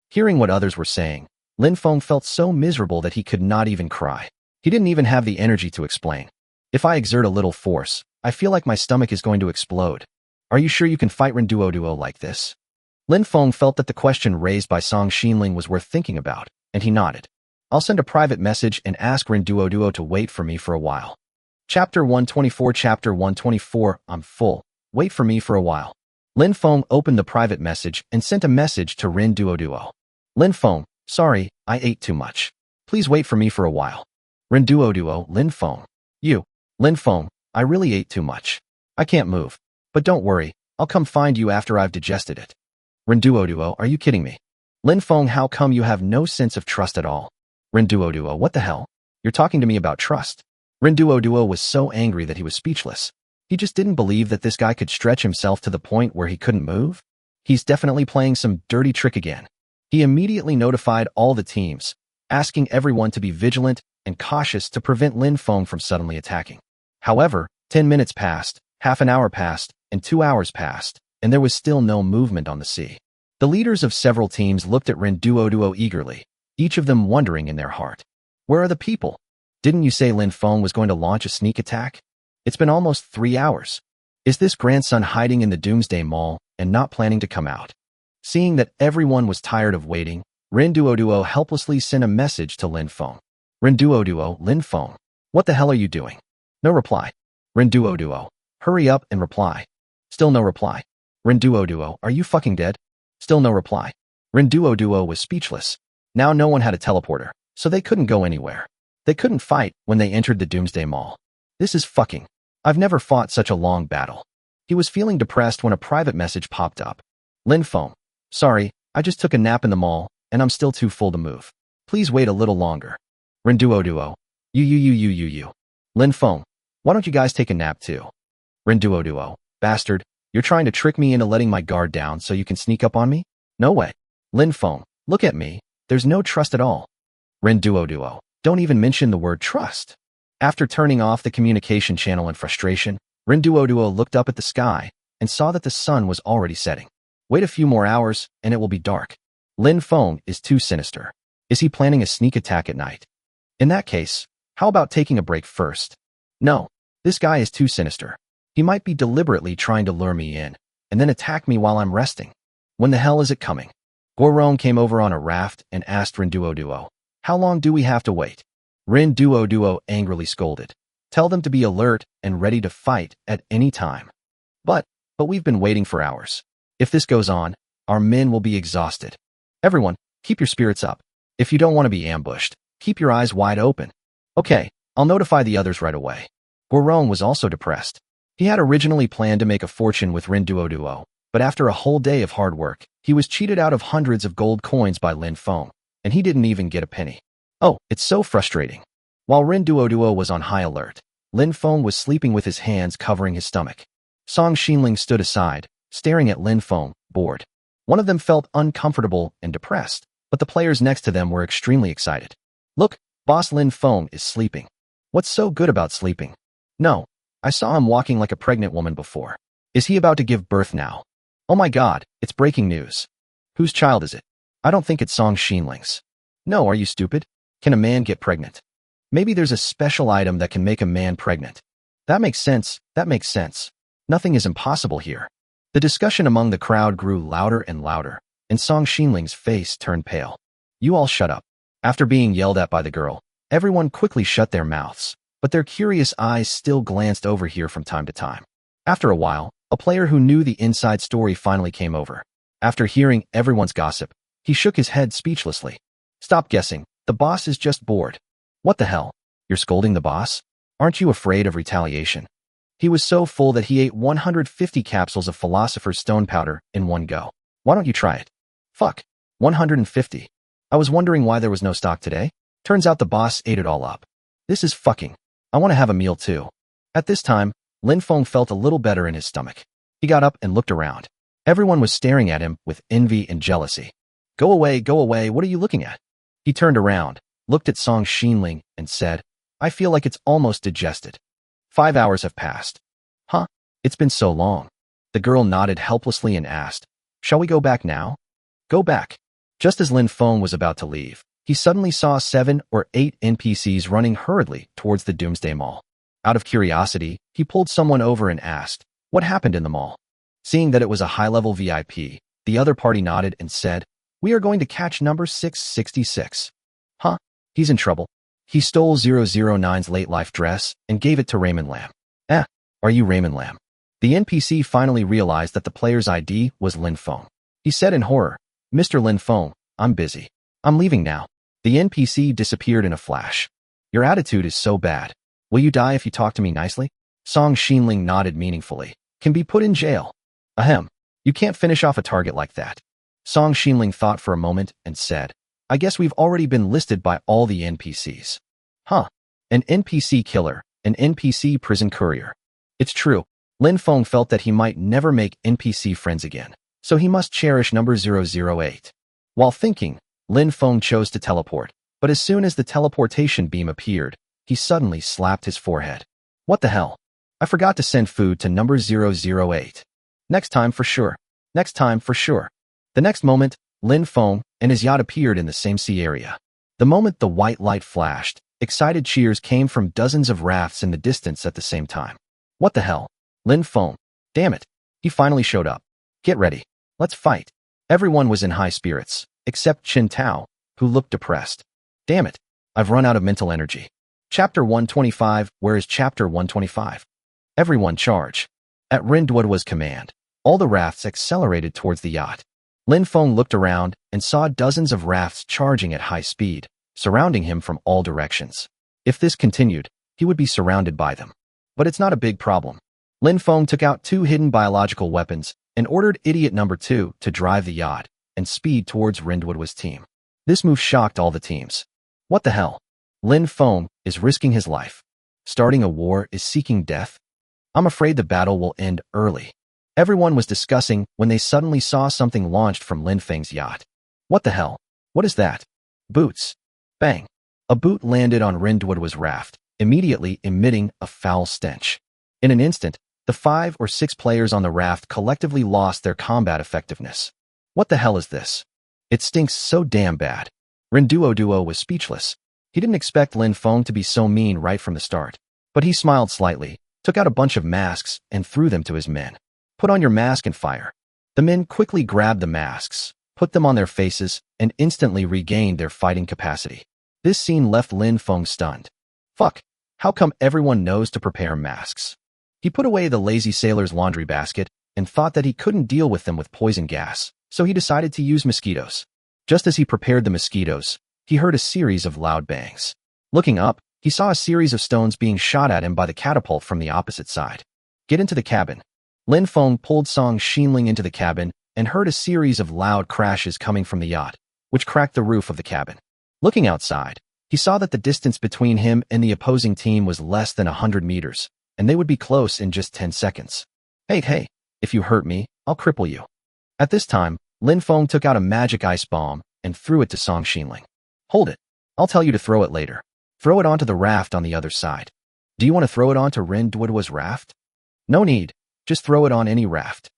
Hearing what others were saying, Lin Feng felt so miserable that he could not even cry. He didn't even have the energy to explain. If I exert a little force, I feel like my stomach is going to explode. Are you sure you can fight Rinduo like this? Lin Feng felt that the question raised by Song Xinling was worth thinking about, and he nodded. I'll send a private message and ask Rinduo to wait for me for a while. Chapter 124. I'm full. Wait for me for a while. Lin Feng opened the private message and sent a message to Rinduo. Lin Feng, sorry, I ate too much. Please wait for me for a while. Rinduo, Lin Feng. You. Lin Feng, I really ate too much. I can't move. But don't worry, I'll come find you after I've digested it. Rinduo, are you kidding me? Lin Feng, how come you have no sense of trust at all? Rinduo, what the hell? You're talking to me about trust. Rinduo was so angry that he was speechless. He just didn't believe that this guy could stretch himself to the point where he couldn't move. He's definitely playing some dirty trick again. He immediately notified all the teams, asking everyone to be vigilant and cautious to prevent Lin Feng from suddenly attacking. However, 10 minutes passed, half an hour passed, and 2 hours passed, and there was still no movement on the sea. The leaders of several teams looked at Rinduo eagerly, each of them wondering in their heart. Where are the people? Didn't you say Lin Feng was going to launch a sneak attack? It's been almost 3 hours. Is this grandson hiding in the Doomsday Mall and not planning to come out? Seeing that everyone was tired of waiting, Rinduo helplessly sent a message to Lin Feng. Rinduo, Lin Feng, what the hell are you doing? No reply. Rinduo, hurry up and reply. Still no reply. Rinduo, are you fucking dead? Still no reply. Rinduo was speechless. Now no one had a teleporter, so they couldn't go anywhere. They couldn't fight when they entered the Doomsday Mall. This is fucking. I've never fought such a long battle. He was feeling depressed when a private message popped up. Lin Feng, sorry, I just took a nap in the mall, and I'm still too full to move. Please wait a little longer. Rinduo, you. Lin Feng, why don't you guys take a nap too? Rinduo, bastard, you're trying to trick me into letting my guard down so you can sneak up on me? No way. Lin Feng, look at me, there's no trust at all. Rinduo, don't even mention the word trust. After turning off the communication channel in frustration, Rinduo looked up at the sky and saw that the sun was already setting. Wait a few more hours and it will be dark. Lin Feng is too sinister. Is he planning a sneak attack at night? In that case, how about taking a break first? No, this guy is too sinister. He might be deliberately trying to lure me in and then attack me while I'm resting. When the hell is it coming? Gorged came over on a raft and asked Rinduo, how long do we have to wait? Rinduo angrily scolded. Tell them to be alert and ready to fight at any time. But we've been waiting for hours. If this goes on, our men will be exhausted. Everyone, keep your spirits up. If you don't want to be ambushed, keep your eyes wide open. Okay, I'll notify the others right away. Gorged was also depressed. He had originally planned to make a fortune with Rinduo, but after a whole day of hard work, he was cheated out of hundreds of gold coins by Lin Feng, and he didn't even get a penny. Oh, it's so frustrating. While Rinduo was on high alert, Lin Feng was sleeping with his hands covering his stomach. Song Xinling stood aside, staring at Lin Feng, bored. One of them felt uncomfortable and depressed, but the players next to them were extremely excited. Look, boss Lin Feng is sleeping. What's so good about sleeping? No, I saw him walking like a pregnant woman before. Is he about to give birth now? Oh my god, it's breaking news. Whose child is it? I don't think it's Song Xinling's. No, are you stupid? Can a man get pregnant? Maybe there's a special item that can make a man pregnant. That makes sense. Nothing is impossible here. The discussion among the crowd grew louder and louder, and Song Xinling's face turned pale. You all shut up. After being yelled at by the girl, everyone quickly shut their mouths, but their curious eyes still glanced over here from time to time. After a while, a player who knew the inside story finally came over. After hearing everyone's gossip, he shook his head speechlessly. Stop guessing. The boss is just bored. What the hell? You're scolding the boss? Aren't you afraid of retaliation? He was so full that he ate 150 capsules of Philosopher's Stone powder in one go. Why don't you try it? Fuck. 150. I was wondering why there was no stock today. Turns out the boss ate it all up. This is fucking. I want to have a meal too. At this time, Lin Feng felt a little better in his stomach. He got up and looked around. Everyone was staring at him with envy and jealousy. Go away, what are you looking at? He turned around, looked at Song Xinling, and said, I feel like it's almost digested. 5 hours have passed. Huh? It's been so long. The girl nodded helplessly and asked, shall we go back now? Go back. Just as Lin Feng was about to leave, he suddenly saw 7 or 8 NPCs running hurriedly towards the Doomsday Mall. Out of curiosity, he pulled someone over and asked, what happened in the mall? Seeing that it was a high-level VIP, the other party nodded and said, we are going to catch number 666. Huh? He's in trouble. He stole 009's late life dress and gave it to Raymond Lam. Are you Raymond Lam? The NPC finally realized that the player's ID was Lin Feng. He said in horror, Mr. Lin Feng, I'm busy. I'm leaving now. The NPC disappeared in a flash. Your attitude is so bad. Will you die if you talk to me nicely? Song Xinling nodded meaningfully. Can be put in jail. Ahem. You can't finish off a target like that. Song Xinling thought for a moment and said, I guess we've already been listed by all the NPCs. Huh. An NPC killer, an NPC prison courier. It's true. Lin Feng felt that he might never make NPC friends again, so he must cherish number 008. While thinking, Lin Feng chose to teleport, but as soon as the teleportation beam appeared, he suddenly slapped his forehead. What the hell? I forgot to send food to number 008. Next time for sure. Next time for sure. The next moment, Lin Feng and his yacht appeared in the same sea area. The moment the white light flashed, excited cheers came from dozens of rafts in the distance at the same time. What the hell? Lin Feng. Damn it. He finally showed up. Get ready. Let's fight. Everyone was in high spirits, except Qin Tao, who looked depressed. Damn it. I've run out of mental energy. Chapter 125. Where is Chapter 125? Everyone charge. At Rindwad's command, all the rafts accelerated towards the yacht. Lin Feng looked around and saw dozens of rafts charging at high speed, surrounding him from all directions. If this continued, he would be surrounded by them. But it's not a big problem. Lin Feng took out 2 hidden biological weapons and ordered Idiot Number 2 to drive the yacht and speed towards Rindwad's team. This move shocked all the teams. What the hell? Lin Feng is risking his life. Starting a war is seeking death? I'm afraid the battle will end early. Everyone was discussing when they suddenly saw something launched from Lin Feng's yacht. What the hell? What is that? Boots. Bang. A boot landed on Rindwad's raft, immediately emitting a foul stench. In an instant, the 5 or 6 players on the raft collectively lost their combat effectiveness. What the hell is this? It stinks so damn bad. Rinduo was speechless. He didn't expect Lin Feng to be so mean right from the start. But he smiled slightly, took out a bunch of masks, and threw them to his men. Put on your mask and fire. The men quickly grabbed the masks, put them on their faces, and instantly regained their fighting capacity. This scene left Lin Feng stunned. Fuck, how come everyone knows to prepare masks? He put away the lazy sailor's laundry basket and thought that he couldn't deal with them with poison gas, so he decided to use mosquitoes. Just as he prepared the mosquitoes, he heard a series of loud bangs. Looking up, he saw a series of stones being shot at him by the catapult from the opposite side. Get into the cabin. Lin Feng pulled Song Xinling into the cabin and heard a series of loud crashes coming from the yacht, which cracked the roof of the cabin. Looking outside, he saw that the distance between him and the opposing team was less than 100 meters, and they would be close in just 10 seconds. Hey, if you hurt me, I'll cripple you. At this time, Lin Feng took out a magic ice bomb and threw it to Song Xinling. Hold it. I'll tell you to throw it later. Throw it onto the raft on the other side. Do you want to throw it onto Rindwad's raft? No need. Just throw it on any raft.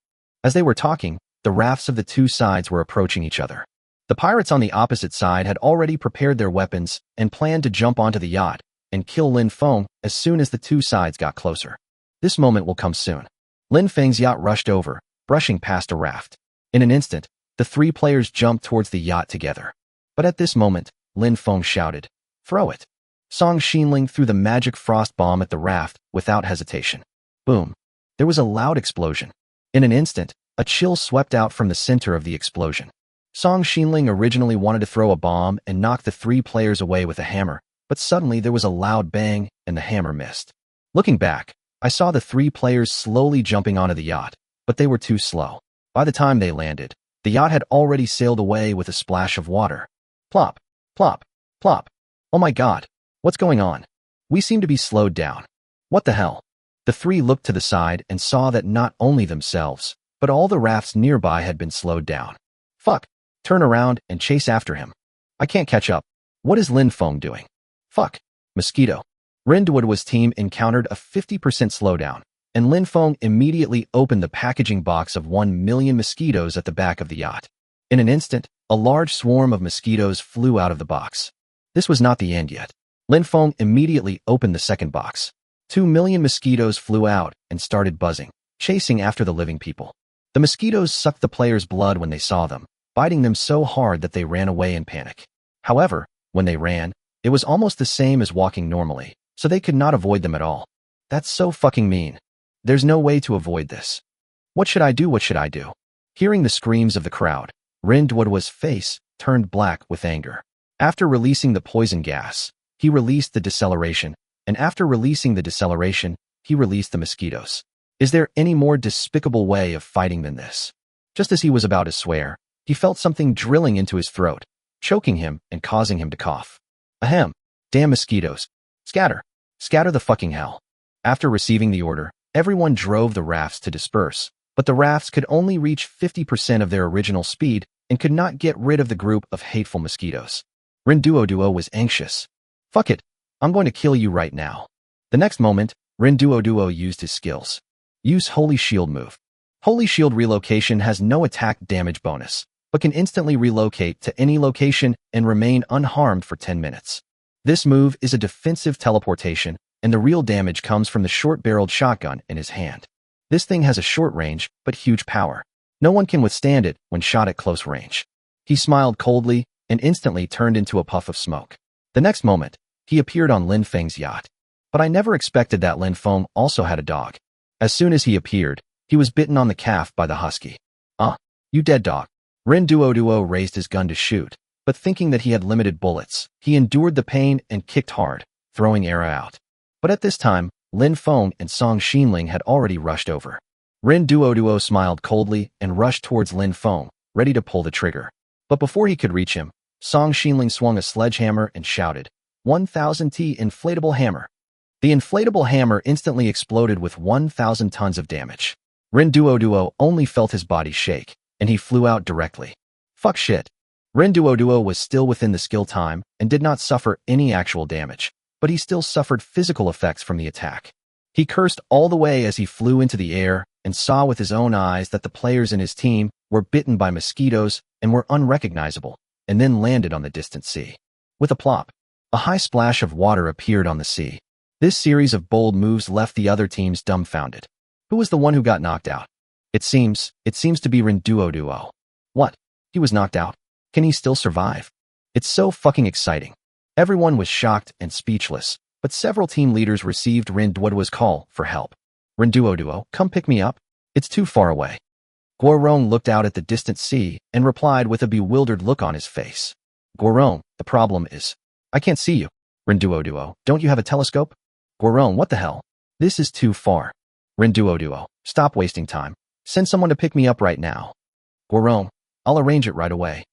As they were talking, the rafts of the 2 sides were approaching each other. The pirates on the opposite side had already prepared their weapons and planned to jump onto the yacht and kill Lin Feng as soon as the 2 sides got closer. This moment will come soon. Lin Feng's yacht rushed over, brushing past a raft. In an instant, the 3 players jumped towards the yacht together. But at this moment, Lin Feng shouted, "Throw it!" Song Xinling threw the magic frost bomb at the raft without hesitation. Boom. There was a loud explosion. In an instant, a chill swept out from the center of the explosion. Song Xinling originally wanted to throw a bomb and knock the 3 players away with a hammer, but suddenly there was a loud bang and the hammer missed. Looking back, I saw the 3 players slowly jumping onto the yacht, but they were too slow. By the time they landed, the yacht had already sailed away with a splash of water. Plop, plop, plop. Oh my god, what's going on? We seem to be slowed down. What the hell? The 3 looked to the side and saw that not only themselves, but all the rafts nearby had been slowed down. Fuck. Turn around and chase after him. I can't catch up. What is Lin Feng doing? Fuck. Mosquito. Rindwad's team encountered a 50% slowdown, and Lin Feng immediately opened the packaging box of 1 million mosquitoes at the back of the yacht. In an instant, a large swarm of mosquitoes flew out of the box. This was not the end yet. Lin Feng immediately opened the second box. 2 million mosquitoes flew out and started buzzing, chasing after the living people. The mosquitoes sucked the players' blood when they saw them, biting them so hard that they ran away in panic. However, when they ran, it was almost the same as walking normally, so they could not avoid them at all. That's so fucking mean. There's no way to avoid this. What should I do? What should I do? Hearing the screams of the crowd, Rindwad's face turned black with anger. After releasing the poison gas, he released the deceleration, and after releasing the deceleration, he released the mosquitoes. Is there any more despicable way of fighting than this? Just as he was about to swear, he felt something drilling into his throat, choking him and causing him to cough. Ahem. Damn mosquitoes. Scatter. Scatter the fucking hell. After receiving the order, everyone drove the rafts to disperse, but the rafts could only reach 50% of their original speed and could not get rid of the group of hateful mosquitoes. Rinduoduo was anxious. Fuck it. I'm going to kill you right now. The next moment, Rinduoduo used his skills. Use Holy Shield move. Holy Shield relocation has no attack damage bonus, but can instantly relocate to any location and remain unharmed for 10 minutes. This move is a defensive teleportation, and the real damage comes from the short-barreled shotgun in his hand. This thing has a short range, but huge power. No one can withstand it when shot at close range. He smiled coldly and instantly turned into a puff of smoke. The next moment, he appeared on Lin Feng's yacht. But I never expected that Lin Feng also had a dog. As soon as he appeared, he was bitten on the calf by the husky. You dead dog. Rinduoduo raised his gun to shoot, but thinking that he had limited bullets, he endured the pain and kicked hard, throwing arrow out. But at this time, Lin Feng and Song Xinling had already rushed over. Rinduoduo smiled coldly and rushed towards Lin Feng, ready to pull the trigger. But before he could reach him, Song Xinling swung a sledgehammer and shouted, 1000T inflatable hammer. The inflatable hammer instantly exploded with 1,000 tons of damage. Rinduoduo only felt his body shake, and he flew out directly. Fuck shit. Rinduoduo was still within the skill time and did not suffer any actual damage, but he still suffered physical effects from the attack. He cursed all the way as he flew into the air and saw with his own eyes that the players in his team were bitten by mosquitoes and were unrecognizable, and then landed on the distant sea. With a plop, a high splash of water appeared on the sea. This series of bold moves left the other teams dumbfounded. Who was the one who got knocked out? It seems to be Rinduoduo. What? He was knocked out? Can he still survive? It's so fucking exciting. Everyone was shocked and speechless, but several team leaders received Rinduoduo's call for help. Rinduoduo, come pick me up. It's too far away. Guorong looked out at the distant sea and replied with a bewildered look on his face. Guorong, the problem is, I can't see you. Rinduoduo, don't you have a telescope? Guorong, what the hell? This is too far. Rinduoduo, stop wasting time. Send someone to pick me up right now. Guorong, I'll arrange it right away.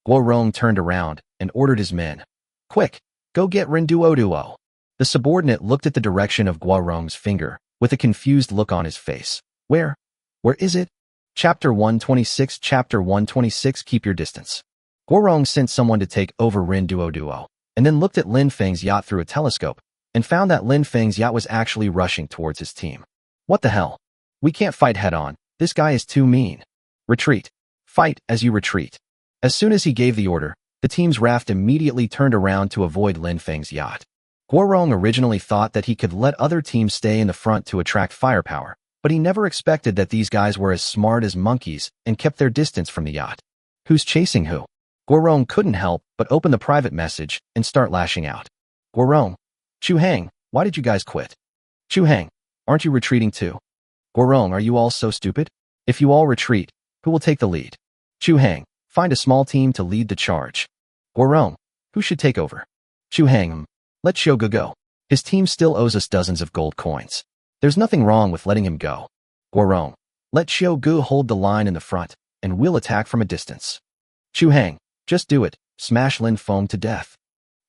Guorong turned around and ordered his men. Quick, go get Rinduoduo. The subordinate looked at the direction of Guorong's finger with a confused look on his face. Where is it? Chapter 126 Chapter 126 Keep your distance. Guorong sent someone to take over Rinduoduo, and then looked at Lin Feng's yacht through a telescope, and found that Lin Feng's yacht was actually rushing towards his team. What the hell? We can't fight head-on. This guy is too mean. Retreat. Fight as you retreat. As soon as he gave the order, the team's raft immediately turned around to avoid Lin Feng's yacht. Guorong originally thought that he could let other teams stay in the front to attract firepower, but he never expected that these guys were as smart as monkeys and kept their distance from the yacht. Who's chasing who? Guorong couldn't help but open the private message and start lashing out. Guorong. Chu Hang, why did you guys quit? Chu Hang, aren't you retreating too? Guorong, are you all so stupid? If you all retreat, who will take the lead? Chu Hang, find a small team to lead the charge. Guorong, who should take over? Chu Hang, let Xiaogu go. His team still owes us dozens of gold coins. There's nothing wrong with letting him go. Guorong, let Xiaogu hold the line in the front, and we'll attack from a distance. Chu Hang, just do it, smash Lin Feng to death.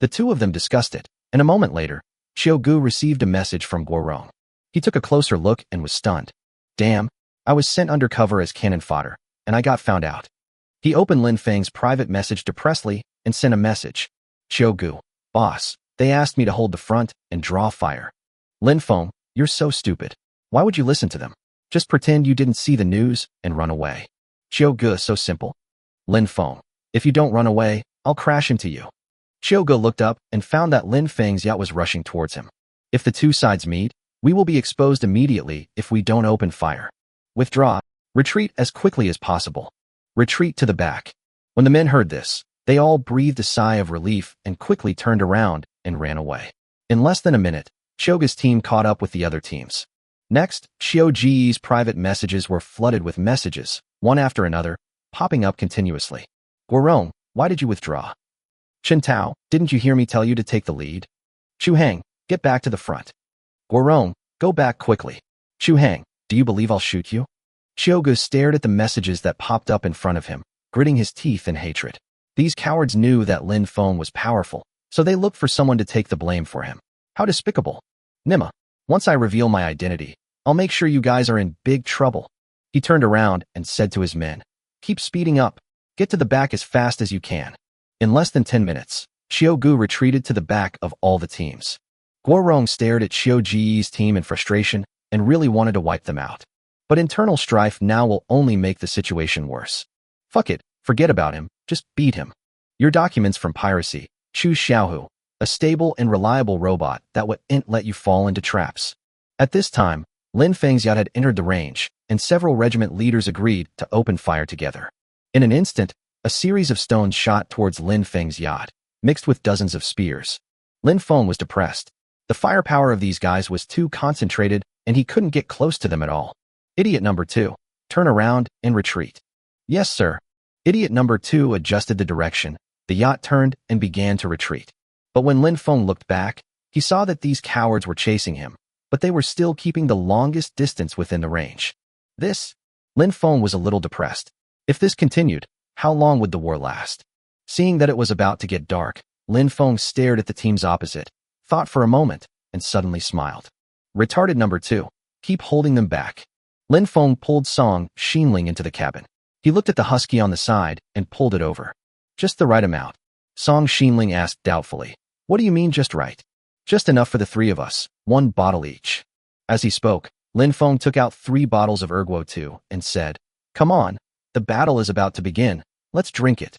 The two of them discussed it, and a moment later, Xiaogu received a message from Guorong. He took a closer look and was stunned. Damn, I was sent undercover as cannon fodder, and I got found out. He opened Lin Feng's private message depressly and sent a message. Xiaogu, boss, they asked me to hold the front and draw fire. Lin Feng, you're so stupid. Why would you listen to them? Just pretend you didn't see the news and run away. Xiaogu, so simple. Lin Feng, if you don't run away, I'll crash into you. Xiaogu looked up and found that Lin Feng's yacht was rushing towards him. If the two sides meet, we will be exposed immediately if we don't open fire. Withdraw. Retreat as quickly as possible. Retreat to the back. When the men heard this, they all breathed a sigh of relief and quickly turned around and ran away. In less than a minute, Xiaogu's team caught up with the other teams. Next, Xiaoji's private messages were flooded with messages, one after another, popping up continuously. Guorong, why did you withdraw? Chen Tao, didn't you hear me tell you to take the lead? Chu Hang, get back to the front. Guorong, Go back quickly. Chu Hang, do you believe I'll shoot you? Xiaogu stared at the messages that popped up in front of him, gritting his teeth in hatred. These cowards knew that Lin Feng was powerful, so they looked for someone to take the blame for him. How despicable. Nima, once I reveal my identity, I'll make sure you guys are in big trouble. He turned around and said to his men, keep speeding up. Get to the back as fast as you can. In less than 10 minutes, Xiaogu retreated to the back of all the teams. Guorong stared at Xiao Ji's team in frustration and really wanted to wipe them out. But internal strife now will only make the situation worse. Fuck it, forget about him, just beat him. Your documents from piracy, choose Xiaohu, a stable and reliable robot that wouldn't let you fall into traps. At this time, Lin Feng's yacht had entered the range, and several regiment leaders agreed to open fire together. In an instant, a series of stones shot towards Lin Feng's yacht, mixed with dozens of spears. Lin Feng was depressed. The firepower of these guys was too concentrated, and he couldn't get close to them at all. Idiot number 2, turn around and retreat. Yes, sir. Idiot number 2 adjusted the direction. The yacht turned and began to retreat. But when Lin Feng looked back, he saw that these cowards were chasing him, but they were still keeping the longest distance within the range. Lin Feng was a little depressed. If this continued, how long would the war last? Seeing that it was about to get dark, Lin Feng stared at the teams opposite, thought for a moment, and suddenly smiled. Retarded number 2, keep holding them back. Lin Feng pulled Song Xinling into the cabin. He looked at the husky on the side and pulled it over. Just the right amount. Song Xinling asked doubtfully. What do you mean just right? Just enough for the 3 of us, 1 bottle each. As he spoke, Lin Feng took out 3 bottles of Erguo 2 and said, come on, the battle is about to begin, let's drink it.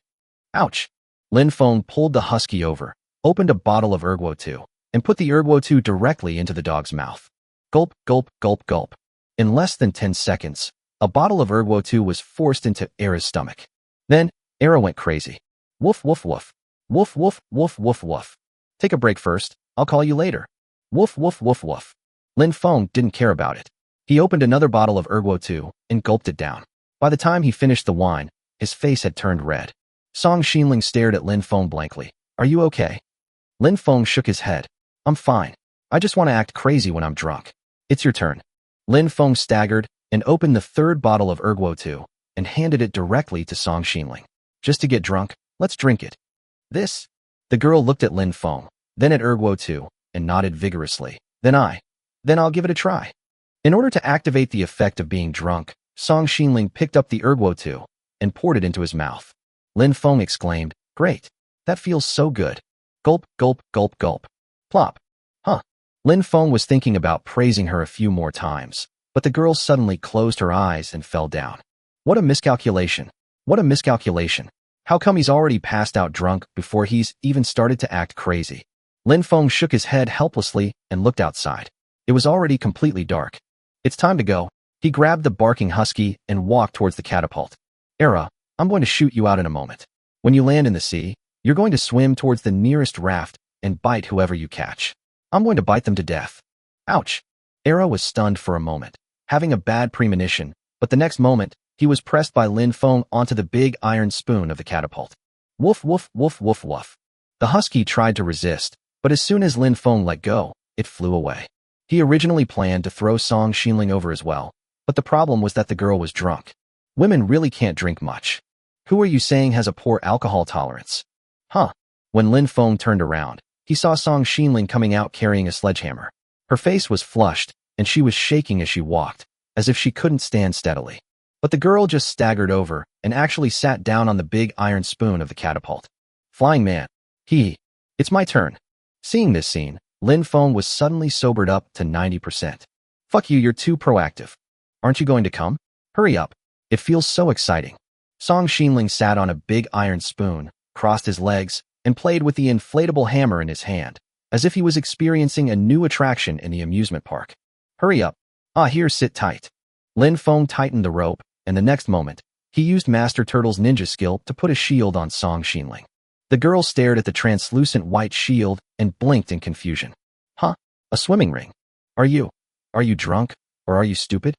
Ouch. Lin Feng pulled the husky over, opened a bottle of Erguo 2, and put the Erguo 2 directly into the dog's mouth. Gulp, gulp, gulp, gulp. In less than 10 seconds, a bottle of Erguo 2 was forced into Era's stomach. Then, Era went crazy. Woof, woof, woof. Woof, woof, woof, woof, woof. Take a break first, I'll call you later. Woof, woof, woof, woof. Lin Feng didn't care about it. He opened another bottle of Erguo 2 and gulped it down. By the time he finished the wine, his face had turned red. Song Xinling stared at Lin Feng blankly. Are you okay? Lin Feng shook his head. I'm fine. I just want to act crazy when I'm drunk. It's your turn. Lin Feng staggered and opened the 3rd bottle of Erguo 2 and handed it directly to Song Xinling. Just to get drunk, let's drink it. The girl looked at Lin Feng, then at Erguo 2, and nodded vigorously. Then I'll give it a try. In order to activate the effect of being drunk, Song Xinling picked up the Erguo 2 and poured it into his mouth. Lin Feng exclaimed, great. That feels so good. Gulp, gulp, gulp, gulp. Plop. Huh. Lin Feng was thinking about praising her a few more times, but the girl suddenly closed her eyes and fell down. What a miscalculation. What a miscalculation. How come he's already passed out drunk before he's even started to act crazy? Lin Feng shook his head helplessly and looked outside. It was already completely dark. It's time to go. He grabbed the barking husky and walked towards the catapult. Era, I'm going to shoot you out in a moment. When you land in the sea, you're going to swim towards the nearest raft and bite whoever you catch. I'm going to bite them to death. Ouch. Era was stunned for a moment, having a bad premonition, but the next moment, he was pressed by Lin Feng onto the big iron spoon of the catapult. Woof, woof, woof, woof, woof. The husky tried to resist, but as soon as Lin Feng let go, it flew away. He originally planned to throw Song Xinling over as well, but the problem was that the girl was drunk. Women really can't drink much. Who are you saying has a poor alcohol tolerance? Huh. When Lin Feng turned around, he saw Song Xinling coming out carrying a sledgehammer. Her face was flushed, and she was shaking as she walked, as if she couldn't stand steadily. But the girl just staggered over and actually sat down on the big iron spoon of the catapult. Flying man. It's my turn. Seeing this scene, Lin Feng was suddenly sobered up to 90%. Fuck you, you're too proactive. Aren't you going to come? Hurry up. It feels so exciting. Song Xinling sat on a big iron spoon, crossed his legs, and played with the inflatable hammer in his hand, as if he was experiencing a new attraction in the amusement park. Hurry up. Here, sit tight. Lin Feng tightened the rope, and the next moment, he used Master Turtle's ninja skill to put a shield on Song Xinling. The girl stared at the translucent white shield and blinked in confusion. Huh? A swimming ring? Are you drunk, or are you stupid?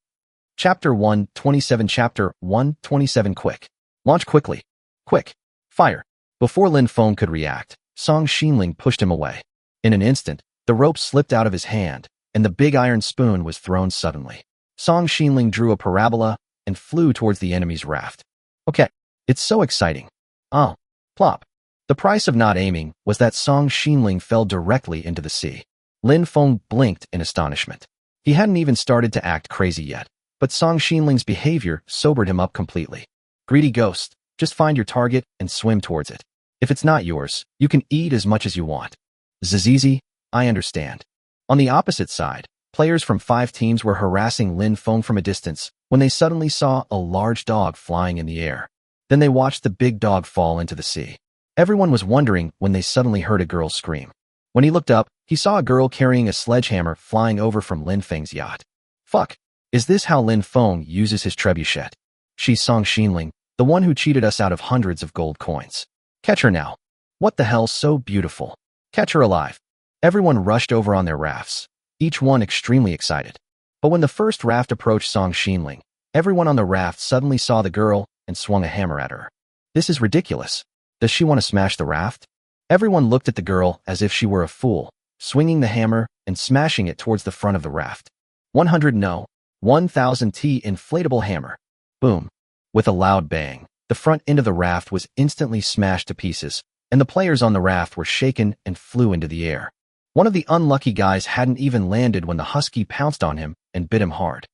Chapter 127 Chapter 127 Quick. Launch quickly. Quick. Fire. Before Lin Feng could react, Song Xinling pushed him away. In an instant, the rope slipped out of his hand, and the big iron spoon was thrown suddenly. Song Xinling drew a parabola and flew towards the enemy's raft. Okay, it's so exciting. Oh, plop. The price of not aiming was that Song Xinling fell directly into the sea. Lin Feng blinked in astonishment. He hadn't even started to act crazy yet, but Song Xinling's behavior sobered him up completely. Greedy ghost, just find your target and swim towards it. If it's not yours, you can eat as much as you want. Zizizi, I understand. On the opposite side, players from 5 teams were harassing Lin Feng from a distance when they suddenly saw a large dog flying in the air. Then they watched the big dog fall into the sea. Everyone was wondering when they suddenly heard a girl scream. When he looked up, he saw a girl carrying a sledgehammer flying over from Lin Feng's yacht. Fuck, is this how Lin Feng uses his trebuchet? She's Song Xinling, the one who cheated us out of hundreds of gold coins. Catch her now. What the hell, so beautiful. Catch her alive. Everyone rushed over on their rafts, each one extremely excited. But when the first raft approached Song Xinling, everyone on the raft suddenly saw the girl and swung a hammer at her. This is ridiculous. Does she want to smash the raft? Everyone looked at the girl as if she were a fool, swinging the hammer and smashing it towards the front of the raft. 100 no, 1000 T inflatable hammer. Boom. With a loud bang, the front end of the raft was instantly smashed to pieces, and the players on the raft were shaken and flew into the air. One of the unlucky guys hadn't even landed when the husky pounced on him and bit him hard.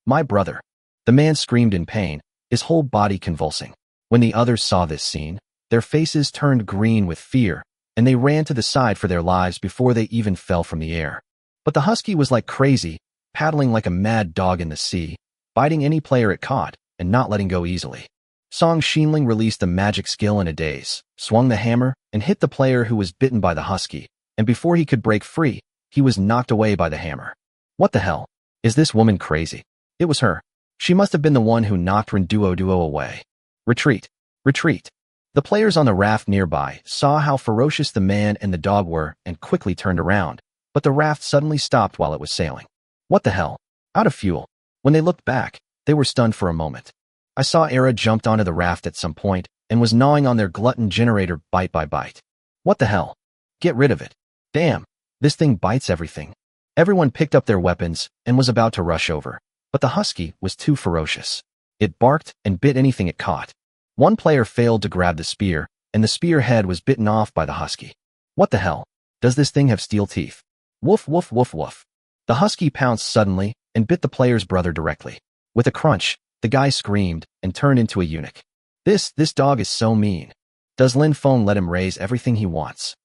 My brother. The man screamed in pain, his whole body convulsing. When the others saw this scene, their faces turned green with fear, and they ran to the side for their lives before they even fell from the air. But the husky was like crazy, paddling like a mad dog in the sea, biting any player it caught, and not letting go easily. Song Xinling released the magic skill in a daze, swung the hammer, and hit the player who was bitten by the husky, and before he could break free, he was knocked away by the hammer. What the hell? Is this woman crazy? It was her. She must have been the one who knocked Rinduo away. Retreat. Retreat. The players on the raft nearby saw how ferocious the man and the dog were and quickly turned around, but the raft suddenly stopped while it was sailing. What the hell? Out of fuel. When they looked back, they were stunned for a moment. I saw Era jumped onto the raft at some point and was gnawing on their glutton generator bite by bite. What the hell? Get rid of it. Damn, this thing bites everything. Everyone picked up their weapons and was about to rush over, but the husky was too ferocious. It barked and bit anything it caught. One player failed to grab the spear, and the spear head was bitten off by the husky. What the hell? Does this thing have steel teeth? Woof, woof, woof, woof. The husky pounced suddenly and bit the player's brother directly. With a crunch, the guy screamed and turned into a eunuch. This dog is so mean. Does Lin Feng let him raise everything he wants?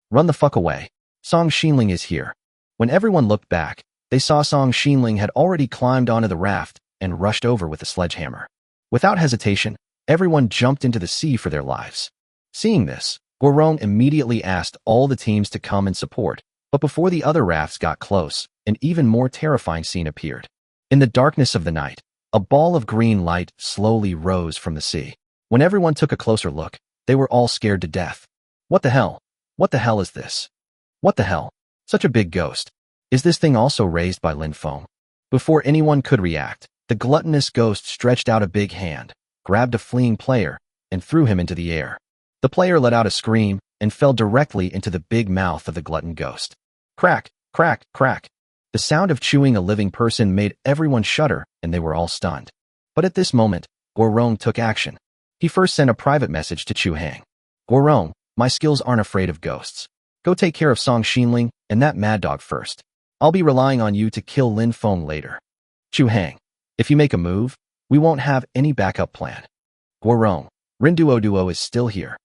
Run the fuck away. Song Xinling is here. When everyone looked back, they saw Song Xinling had already climbed onto the raft and rushed over with a sledgehammer. Without hesitation, everyone jumped into the sea for their lives. Seeing this, Gorong immediately asked all the teams to come and support, but before the other rafts got close, an even more terrifying scene appeared. In the darkness of the night, a ball of green light slowly rose from the sea. When everyone took a closer look, they were all scared to death. What the hell? What the hell is this? What the hell? Such a big ghost. Is this thing also raised by Lin Feng? Before anyone could react, the gluttonous ghost stretched out a big hand, grabbed a fleeing player, and threw him into the air. The player let out a scream and fell directly into the big mouth of the glutton ghost. Crack, crack, crack. The sound of chewing a living person made everyone shudder, and they were all stunned. But at this moment, Gorong took action. He first sent a private message to Chu Hang. Gorong, my skills aren't afraid of ghosts. Go take care of Song Xinling and that mad dog first. I'll be relying on you to kill Lin Feng later. Chu Hang, if you make a move, we won't have any backup plan. Gorong, Rinduo is still here.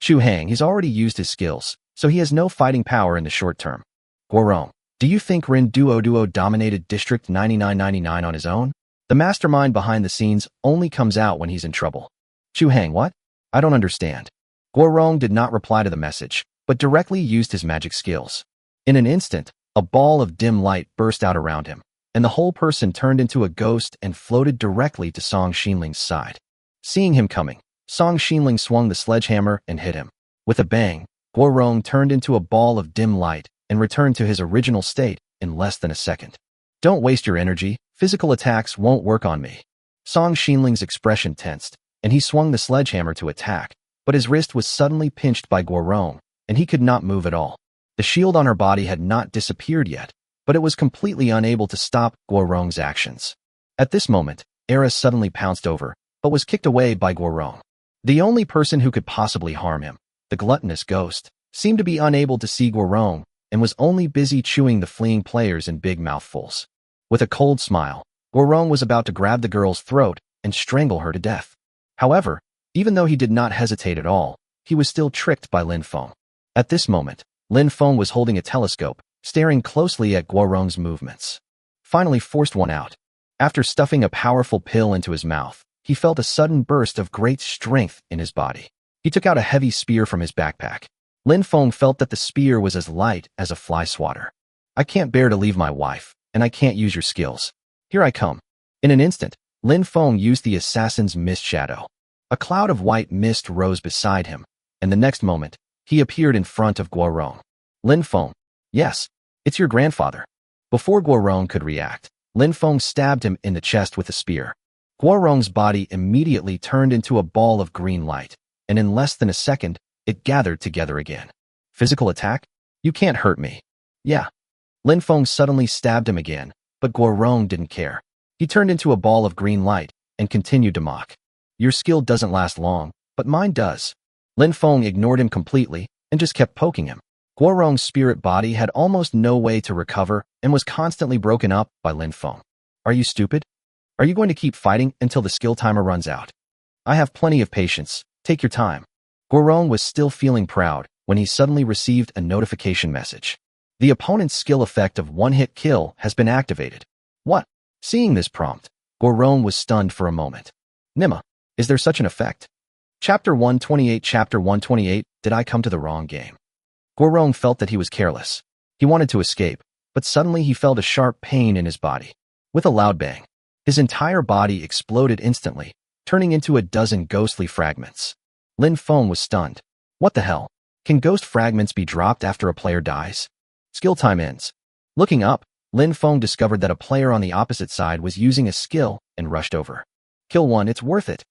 Chu Hang, he's already used his skills, so he has no fighting power in the short term. Gorong, do you think Rinduo dominated District 9999 on his own? The mastermind behind the scenes only comes out when he's in trouble. Chu Hang, what? I don't understand. Gorong did not reply to the message, but directly used his magic skills. In an instant, a ball of dim light burst out around him, and the whole person turned into a ghost and floated directly to Song Xinling's side. Seeing him coming, Song Xinling swung the sledgehammer and hit him. With a bang, Gorong turned into a ball of dim light and returned to his original state in less than a second. Don't waste your energy, physical attacks won't work on me. Song Xinling's expression tensed, and he swung the sledgehammer to attack, but his wrist was suddenly pinched by Gorong, and he could not move at all. The shield on her body had not disappeared yet, but it was completely unable to stop Guorong's actions. At this moment, Era suddenly pounced over, but was kicked away by Guorong. The only person who could possibly harm him, the gluttonous ghost, seemed to be unable to see Guorong and was only busy chewing the fleeing players in big mouthfuls. With a cold smile, Guorong was about to grab the girl's throat and strangle her to death. However, even though he did not hesitate at all, he was still tricked by Lin Feng. At this moment, Lin Feng was holding a telescope, staring closely at Guorong's movements. Finally forced one out. After stuffing a powerful pill into his mouth, he felt a sudden burst of great strength in his body. He took out a heavy spear from his backpack. Lin Feng felt that the spear was as light as a fly swatter. I can't bear to leave my wife, and I can't use your skills. Here I come. In an instant, Lin Feng used the assassin's mist shadow. A cloud of white mist rose beside him, and the next moment, he appeared in front of Guorong. Lin Feng. Yes, it's your grandfather. Before Guorong could react, Lin Feng stabbed him in the chest with a spear. Guorong's body immediately turned into a ball of green light, and in less than a second, it gathered together again. Physical attack? You can't hurt me. Yeah. Lin Feng suddenly stabbed him again, but Guorong didn't care. He turned into a ball of green light and continued to mock. Your skill doesn't last long, but mine does. Lin Feng ignored him completely and just kept poking him. Guorong's spirit body had almost no way to recover and was constantly broken up by Lin Feng. Are you stupid? Are you going to keep fighting until the skill timer runs out? I have plenty of patience. Take your time. Guorong was still feeling proud when he suddenly received a notification message. The opponent's skill effect of one-hit kill has been activated. What? Seeing this prompt, Guorong was stunned for a moment. Nima, is there such an effect? Chapter 128. Chapter 128. Did I come to the wrong game? Guorong felt that he was careless. He wanted to escape, but suddenly he felt a sharp pain in his body. With a loud bang, his entire body exploded instantly, turning into a dozen ghostly fragments. Lin Feng was stunned. What the hell? Can ghost fragments be dropped after a player dies? Skill time ends. Looking up, Lin Feng discovered that a player on the opposite side was using a skill and rushed over. Kill one, it's worth it.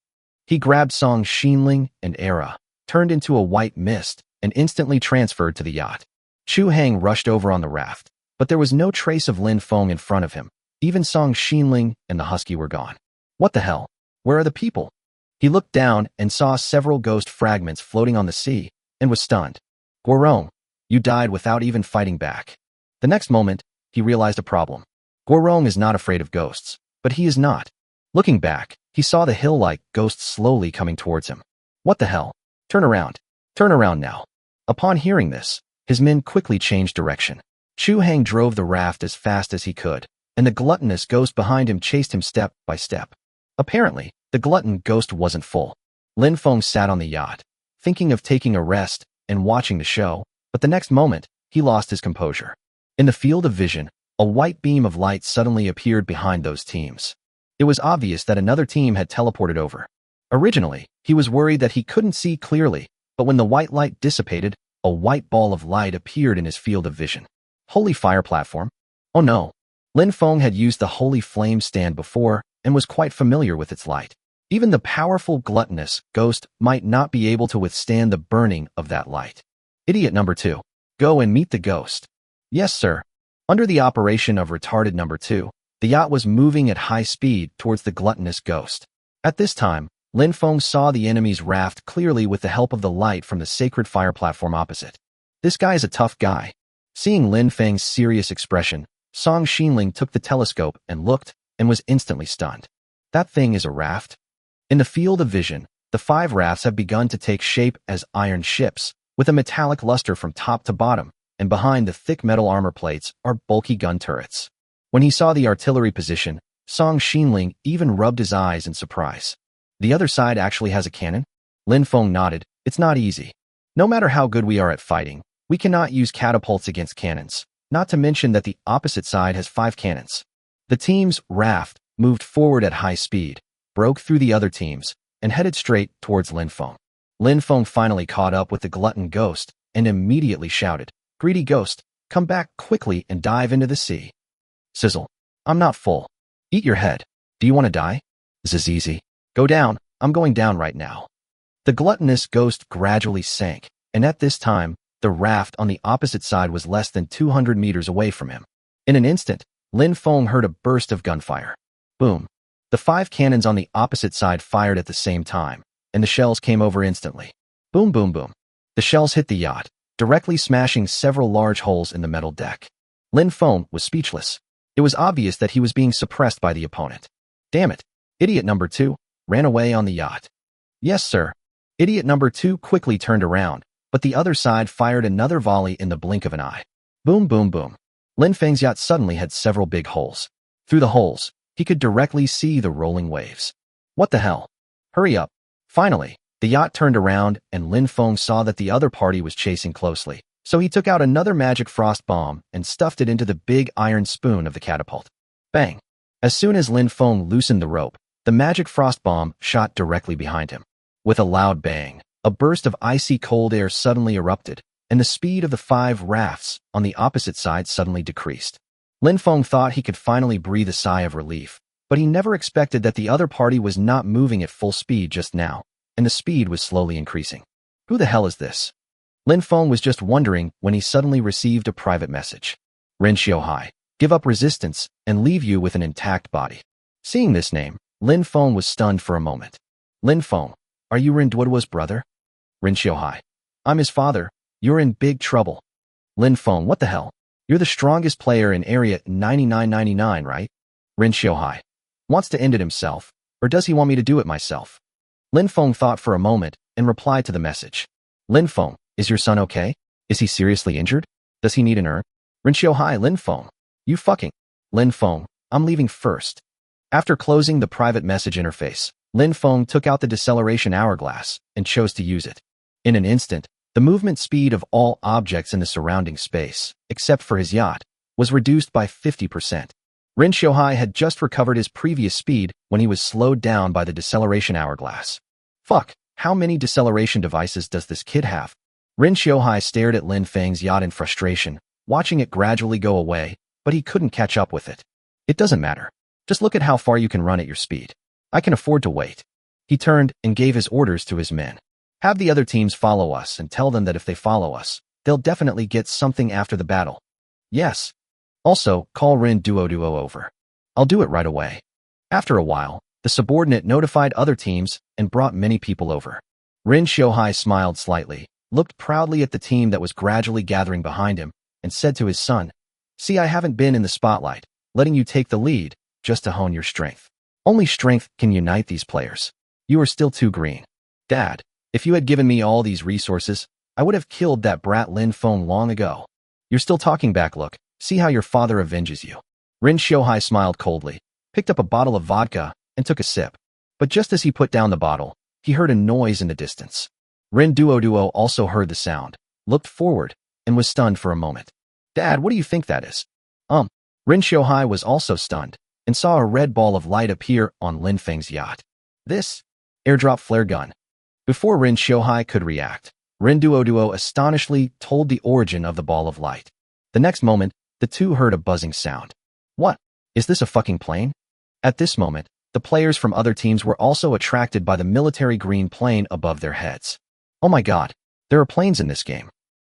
He grabbed Song Xinling and Era, turned into a white mist, and instantly transferred to the yacht. Chu Hang rushed over on the raft, but there was no trace of Lin Feng in front of him. Even Song Xinling and the husky were gone. What the hell? Where are the people? He looked down and saw several ghost fragments floating on the sea, and was stunned. Guorong, you died without even fighting back. The next moment, he realized a problem. Guorong is not afraid of ghosts, but he is not. Looking back, he saw the hill-like ghost slowly coming towards him. What the hell? Turn around. Turn around now. Upon hearing this, his men quickly changed direction. Chu Hang drove the raft as fast as he could, and the gluttonous ghost behind him chased him step by step. Apparently, the glutton ghost wasn't full. Lin Feng sat on the yacht, thinking of taking a rest and watching the show, but the next moment, he lost his composure. In the field of vision, a white beam of light suddenly appeared behind those teams. It was obvious that another team had teleported over. Originally, he was worried that he couldn't see clearly, but when the white light dissipated, a white ball of light appeared in his field of vision. Holy fire platform? Oh no. Lin Feng had used the holy flame stand before and was quite familiar with its light. Even the powerful gluttonous ghost might not be able to withstand the burning of that light. Idiot number 2. Go and meet the ghost. Yes, sir. Under the operation of retarded number 2, the yacht was moving at high speed towards the gluttonous ghost. At this time, Lin Feng saw the enemy's raft clearly with the help of the light from the sacred fire platform opposite. This guy is a tough guy. Seeing Lin Feng's serious expression, Song Xinling took the telescope and looked, and was instantly stunned. That thing is a raft? In the field of vision, the 5 rafts have begun to take shape as iron ships, with a metallic luster from top to bottom, and behind the thick metal armor plates are bulky gun turrets. When he saw the artillery position, Song Xinling even rubbed his eyes in surprise. The other side actually has a cannon? Lin Feng nodded. It's not easy. No matter how good we are at fighting, we cannot use catapults against cannons, not to mention that the opposite side has 5 cannons. The team's Raft moved forward at high speed, broke through the other teams, and headed straight towards Lin Feng. Lin Feng finally caught up with the glutton ghost and immediately shouted, "Greedy ghost, come back quickly and dive into the sea." Sizzle. I'm not full. Eat your head. Do you want to die? This is easy. Go down. I'm going down right now. The gluttonous ghost gradually sank, and at this time, the raft on the opposite side was less than 200 meters away from him. In an instant, Lin Feng heard a burst of gunfire. Boom. The 5 cannons on the opposite side fired at the same time, and the shells came over instantly. Boom, boom, boom. The shells hit the yacht, directly smashing several large holes in the metal deck. Lin Feng was speechless. It was obvious that he was being suppressed by the opponent. Damn it. Idiot number 2 ran away on the yacht. Yes, sir. Idiot number 2 quickly turned around, but the other side fired another volley in the blink of an eye. Boom, boom, boom. Lin Feng's yacht suddenly had several big holes. Through the holes, he could directly see the rolling waves. What the hell? Hurry up. Finally, the yacht turned around and Lin Feng saw that the other party was chasing closely. So he took out another magic frost bomb and stuffed it into the big iron spoon of the catapult. Bang! As soon as Lin Feng loosened the rope, the magic frost bomb shot directly behind him. With a loud bang, a burst of icy cold air suddenly erupted, and the speed of the 5 rafts on the opposite side suddenly decreased. Lin Feng thought he could finally breathe a sigh of relief, but he never expected that the other party was not moving at full speed just now, and the speed was slowly increasing. Who the hell is this? Lin Feng was just wondering when he suddenly received a private message. Ren Xiaohai, give up resistance and leave you with an intact body. Seeing this name, Lin Feng was stunned for a moment. Lin Feng, are you Ren Duoduo's brother? Ren Xiaohai, I'm his father. You're in big trouble. Lin Feng, what the hell? You're the strongest player in Area 9999, right? Ren Xiaohai, wants to end it himself, or does he want me to do it myself? Lin Feng thought for a moment and replied to the message. Lin Feng, is your son okay? Is he seriously injured? Does he need an urn? Ren Xiaohai, Lin Feng, you fucking. Lin Feng, I'm leaving first. After closing the private message interface, Lin Feng took out the deceleration hourglass and chose to use it. In an instant, the movement speed of all objects in the surrounding space, except for his yacht, was reduced by 50%. Ren Xiaohai had just recovered his previous speed when he was slowed down by the deceleration hourglass. Fuck, how many deceleration devices does this kid have? Ren Xiaohai stared at Lin Feng's yacht in frustration, watching it gradually go away, but he couldn't catch up with it. It doesn't matter. Just look at how far you can run at your speed. I can afford to wait. He turned and gave his orders to his men. Have the other teams follow us and tell them that if they follow us, they'll definitely get something after the battle. Yes. Also, call Ren Duoduo over. I'll do it right away. After a while, the subordinate notified other teams and brought many people over. Ren Xiaohai smiled slightly, looked proudly at the team that was gradually gathering behind him, and said to his son, See, I haven't been in the spotlight, letting you take the lead, just to hone your strength. Only strength can unite these players. You are still too green. Dad, if you had given me all these resources, I would have killed that brat Lin Feng long ago. You're still talking back, look. See how your father avenges you. Ren Xiaohai smiled coldly, picked up a bottle of vodka, and took a sip. But just as he put down the bottle, he heard a noise in the distance. Ren Duoduo also heard the sound, looked forward, and was stunned for a moment. Dad, what do you think that is? Ren Xiaohai was also stunned, and saw a red ball of light appear on Lin Feng's yacht. This? Airdrop flare gun. Before Ren Xiaohai could react, Ren Duoduo astonishingly told the origin of the ball of light. The next moment, the two heard a buzzing sound. What? Is this a fucking plane? At this moment, the players from other teams were also attracted by the military green plane above their heads. Oh my god, there are planes in this game.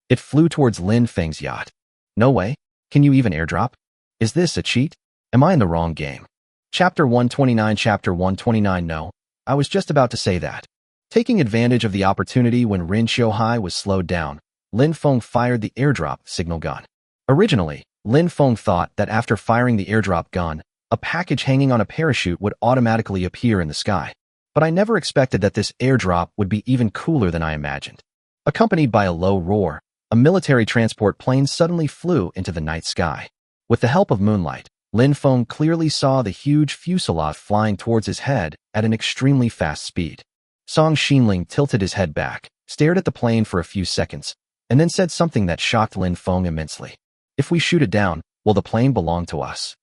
It flew towards Lin Feng's yacht. No way. Can you even airdrop? Is this a cheat? Am I in the wrong game? Chapter 129. Chapter 129. No, I was just about to say that. Taking advantage of the opportunity when Ren Xiaohai was slowed down, Lin Feng fired the airdrop signal gun. Originally, Lin Feng thought that after firing the airdrop gun, a package hanging on a parachute would automatically appear in the sky. But I never expected that this airdrop would be even cooler than I imagined. Accompanied by a low roar, a military transport plane suddenly flew into the night sky. With the help of moonlight, Lin Feng clearly saw the huge fuselage flying towards his head at an extremely fast speed. Song Xinling tilted his head back, stared at the plane for a few seconds, and then said something that shocked Lin Feng immensely. If we shoot it down, will the plane belong to us?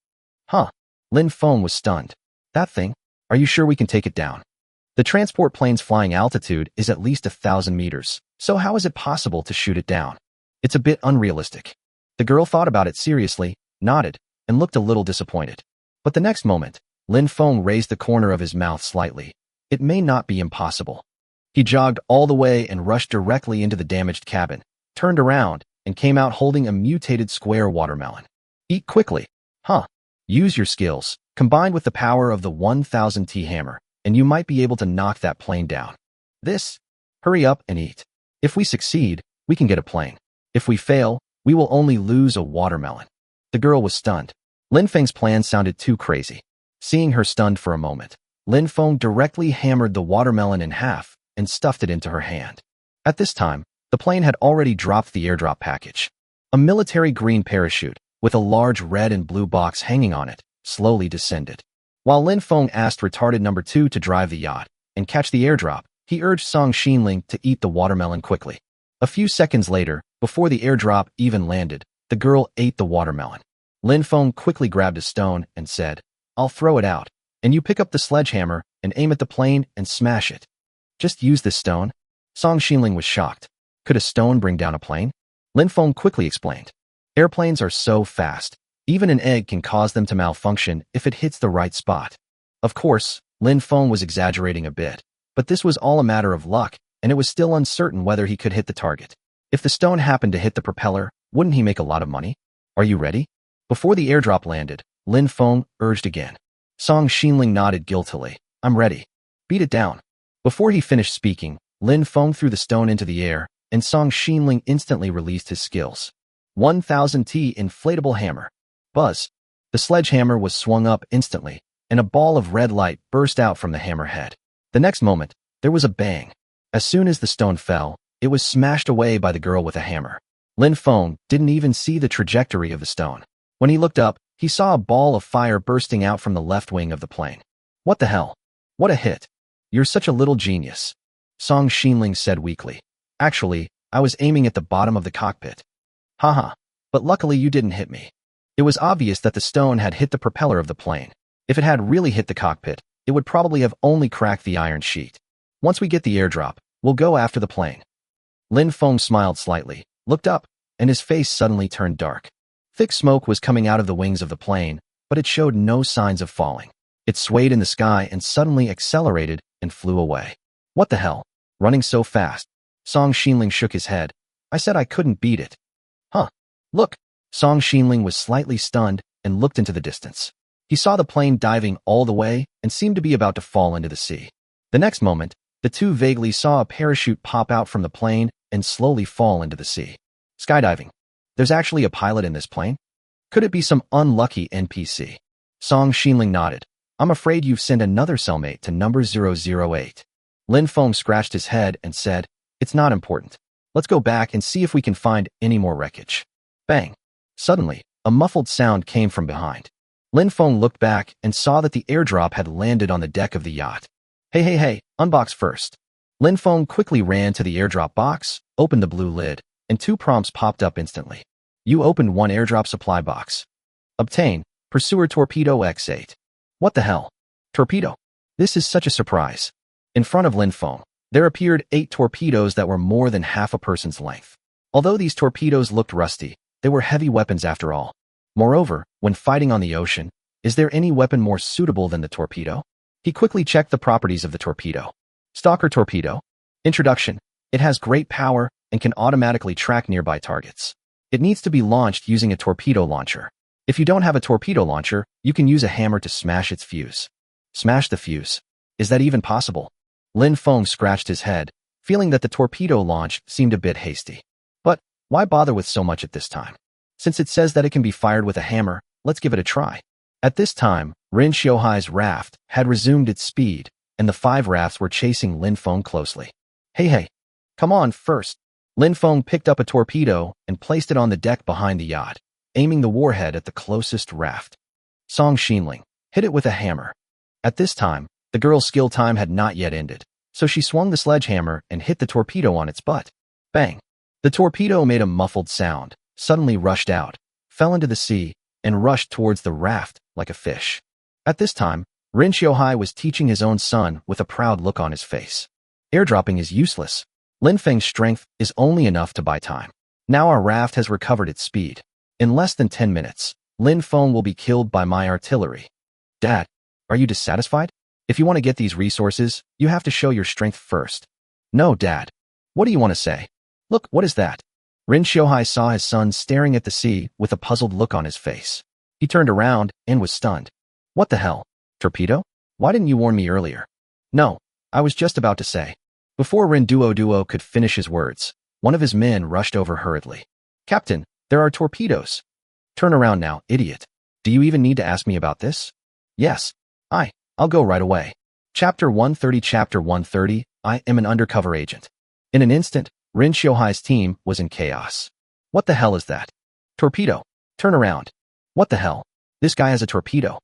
Huh? Lin Feng was stunned. That thing? Are you sure we can take it down? The transport plane's flying altitude is at least 1,000 meters, so how is it possible to shoot it down? It's a bit unrealistic. The girl thought about it seriously, nodded, and looked a little disappointed. But the next moment, Lin Feng raised the corner of his mouth slightly. It may not be impossible. He jogged all the way and rushed directly into the damaged cabin, turned around, and came out holding a mutated square watermelon. Eat quickly. Huh. Use your skills, combined with the power of the 1000T hammer, and you might be able to knock that plane down. Hurry up and eat. If we succeed, we can get a plane. If we fail, we will only lose a watermelon. The girl was stunned. Lin Feng's plan sounded too crazy. Seeing her stunned for a moment, Lin Feng directly hammered the watermelon in half and stuffed it into her hand. At this time, the plane had already dropped the airdrop package. A military green parachute, with a large red and blue box hanging on it, slowly descended. While Lin Feng asked retarded number 2 to drive the yacht and catch the airdrop, he urged Song Xinling to eat the watermelon quickly. A few seconds later, before the airdrop even landed, the girl ate the watermelon. Lin Feng quickly grabbed a stone and said, "I'll throw it out, and you pick up the sledgehammer and aim at the plane and smash it." "Just use this stone?" Song Xinling was shocked. Could a stone bring down a plane? Lin Feng quickly explained. Airplanes are so fast, even an egg can cause them to malfunction if it hits the right spot. Of course, Lin Feng was exaggerating a bit, but this was all a matter of luck, and it was still uncertain whether he could hit the target. If the stone happened to hit the propeller, wouldn't he make a lot of money? "Are you ready?" Before the airdrop landed, Lin Feng urged again. Song Xinling nodded guiltily. "I'm ready. Beat it down." Before he finished speaking, Lin Feng threw the stone into the air, and Song Xinling instantly released his skills. 1000T inflatable hammer. Buzz. The sledgehammer was swung up instantly, and a ball of red light burst out from the hammer head. The next moment, there was a bang. As soon as the stone fell, it was smashed away by the girl with a hammer. Lin Feng didn't even see the trajectory of the stone. When he looked up, he saw a ball of fire bursting out from the left wing of the plane. "What the hell? What a hit. You're such a little genius," Song Xinling said weakly. "Actually, I was aiming at the bottom of the cockpit." "Haha, but luckily you didn't hit me." It was obvious that the stone had hit the propeller of the plane. If it had really hit the cockpit, it would probably have only cracked the iron sheet. "Once we get the airdrop, we'll go after the plane." Lin Feng smiled slightly, looked up, and his face suddenly turned dark. Thick smoke was coming out of the wings of the plane, but it showed no signs of falling. It swayed in the sky and suddenly accelerated and flew away. "What the hell? Running so fast?" Song Xinling shook his head. "I said I couldn't beat it." "Huh. Look." Song Xinling was slightly stunned and looked into the distance. He saw the plane diving all the way and seemed to be about to fall into the sea. The next moment, the two vaguely saw a parachute pop out from the plane and slowly fall into the sea. "Skydiving. There's actually a pilot in this plane? Could it be some unlucky NPC?" Song Xinling nodded. "I'm afraid you've sent another cellmate to number 008. Lin Feng scratched his head and said, "It's not important. Let's go back and see if we can find any more wreckage." Bang. Suddenly, a muffled sound came from behind. Lin Feng looked back and saw that the airdrop had landed on the deck of the yacht. Hey, unbox first." Lin Feng quickly ran to the airdrop box, opened the blue lid, and 2 prompts popped up instantly. You opened 1 airdrop supply box. Obtain Pursuer Torpedo X8. What the hell? Torpedo? This is such a surprise. In front of Lin Feng, there appeared 8 torpedoes that were more than half a person's length. Although these torpedoes looked rusty, they were heavy weapons after all. Moreover, when fighting on the ocean, is there any weapon more suitable than the torpedo? He quickly checked the properties of the torpedo. Stalker Torpedo. Introduction. It has great power and can automatically track nearby targets. It needs to be launched using a torpedo launcher. If you don't have a torpedo launcher, you can use a hammer to smash its fuse. Smash the fuse. Is that even possible? Lin Feng scratched his head, feeling that the torpedo launch seemed a bit hasty. But why bother with so much at this time? Since it says that it can be fired with a hammer, let's give it a try. At this time, Rin Xiaohai's raft had resumed its speed, and the 5 rafts were chasing Lin Feng closely. Hey, come on first. Lin Feng picked up a torpedo and placed it on the deck behind the yacht, aiming the warhead at the closest raft. Song Xinling hit it with a hammer. At this time, the girl's skill time had not yet ended, so she swung the sledgehammer and hit the torpedo on its butt. Bang! The torpedo made a muffled sound, suddenly rushed out, fell into the sea, and rushed towards the raft like a fish. At this time, Rin Xiaohai was teaching his own son with a proud look on his face. Airdropping is useless. Lin Feng's strength is only enough to buy time. Now our raft has recovered its speed. In less than 10 minutes, Lin Feng will be killed by my artillery. Dad, are you dissatisfied? If you want to get these resources, you have to show your strength first. No, Dad. What do you want to say? Look, what is that? Rin Xiuhai saw his son staring at the sea with a puzzled look on his face. He turned around and was stunned. What the hell? Torpedo? Why didn't you warn me earlier? No, I was just about to say. Before Rin Duo could finish his words, one of his men rushed over hurriedly. Captain, there are torpedoes. Turn around now, idiot. Do you even need to ask me about this? Yes. I'll go right away. Chapter 130. I am an undercover agent. In an instant, Rin Xiuhai's team was in chaos. What the hell is that? Torpedo. Turn around. What the hell? This guy has a torpedo.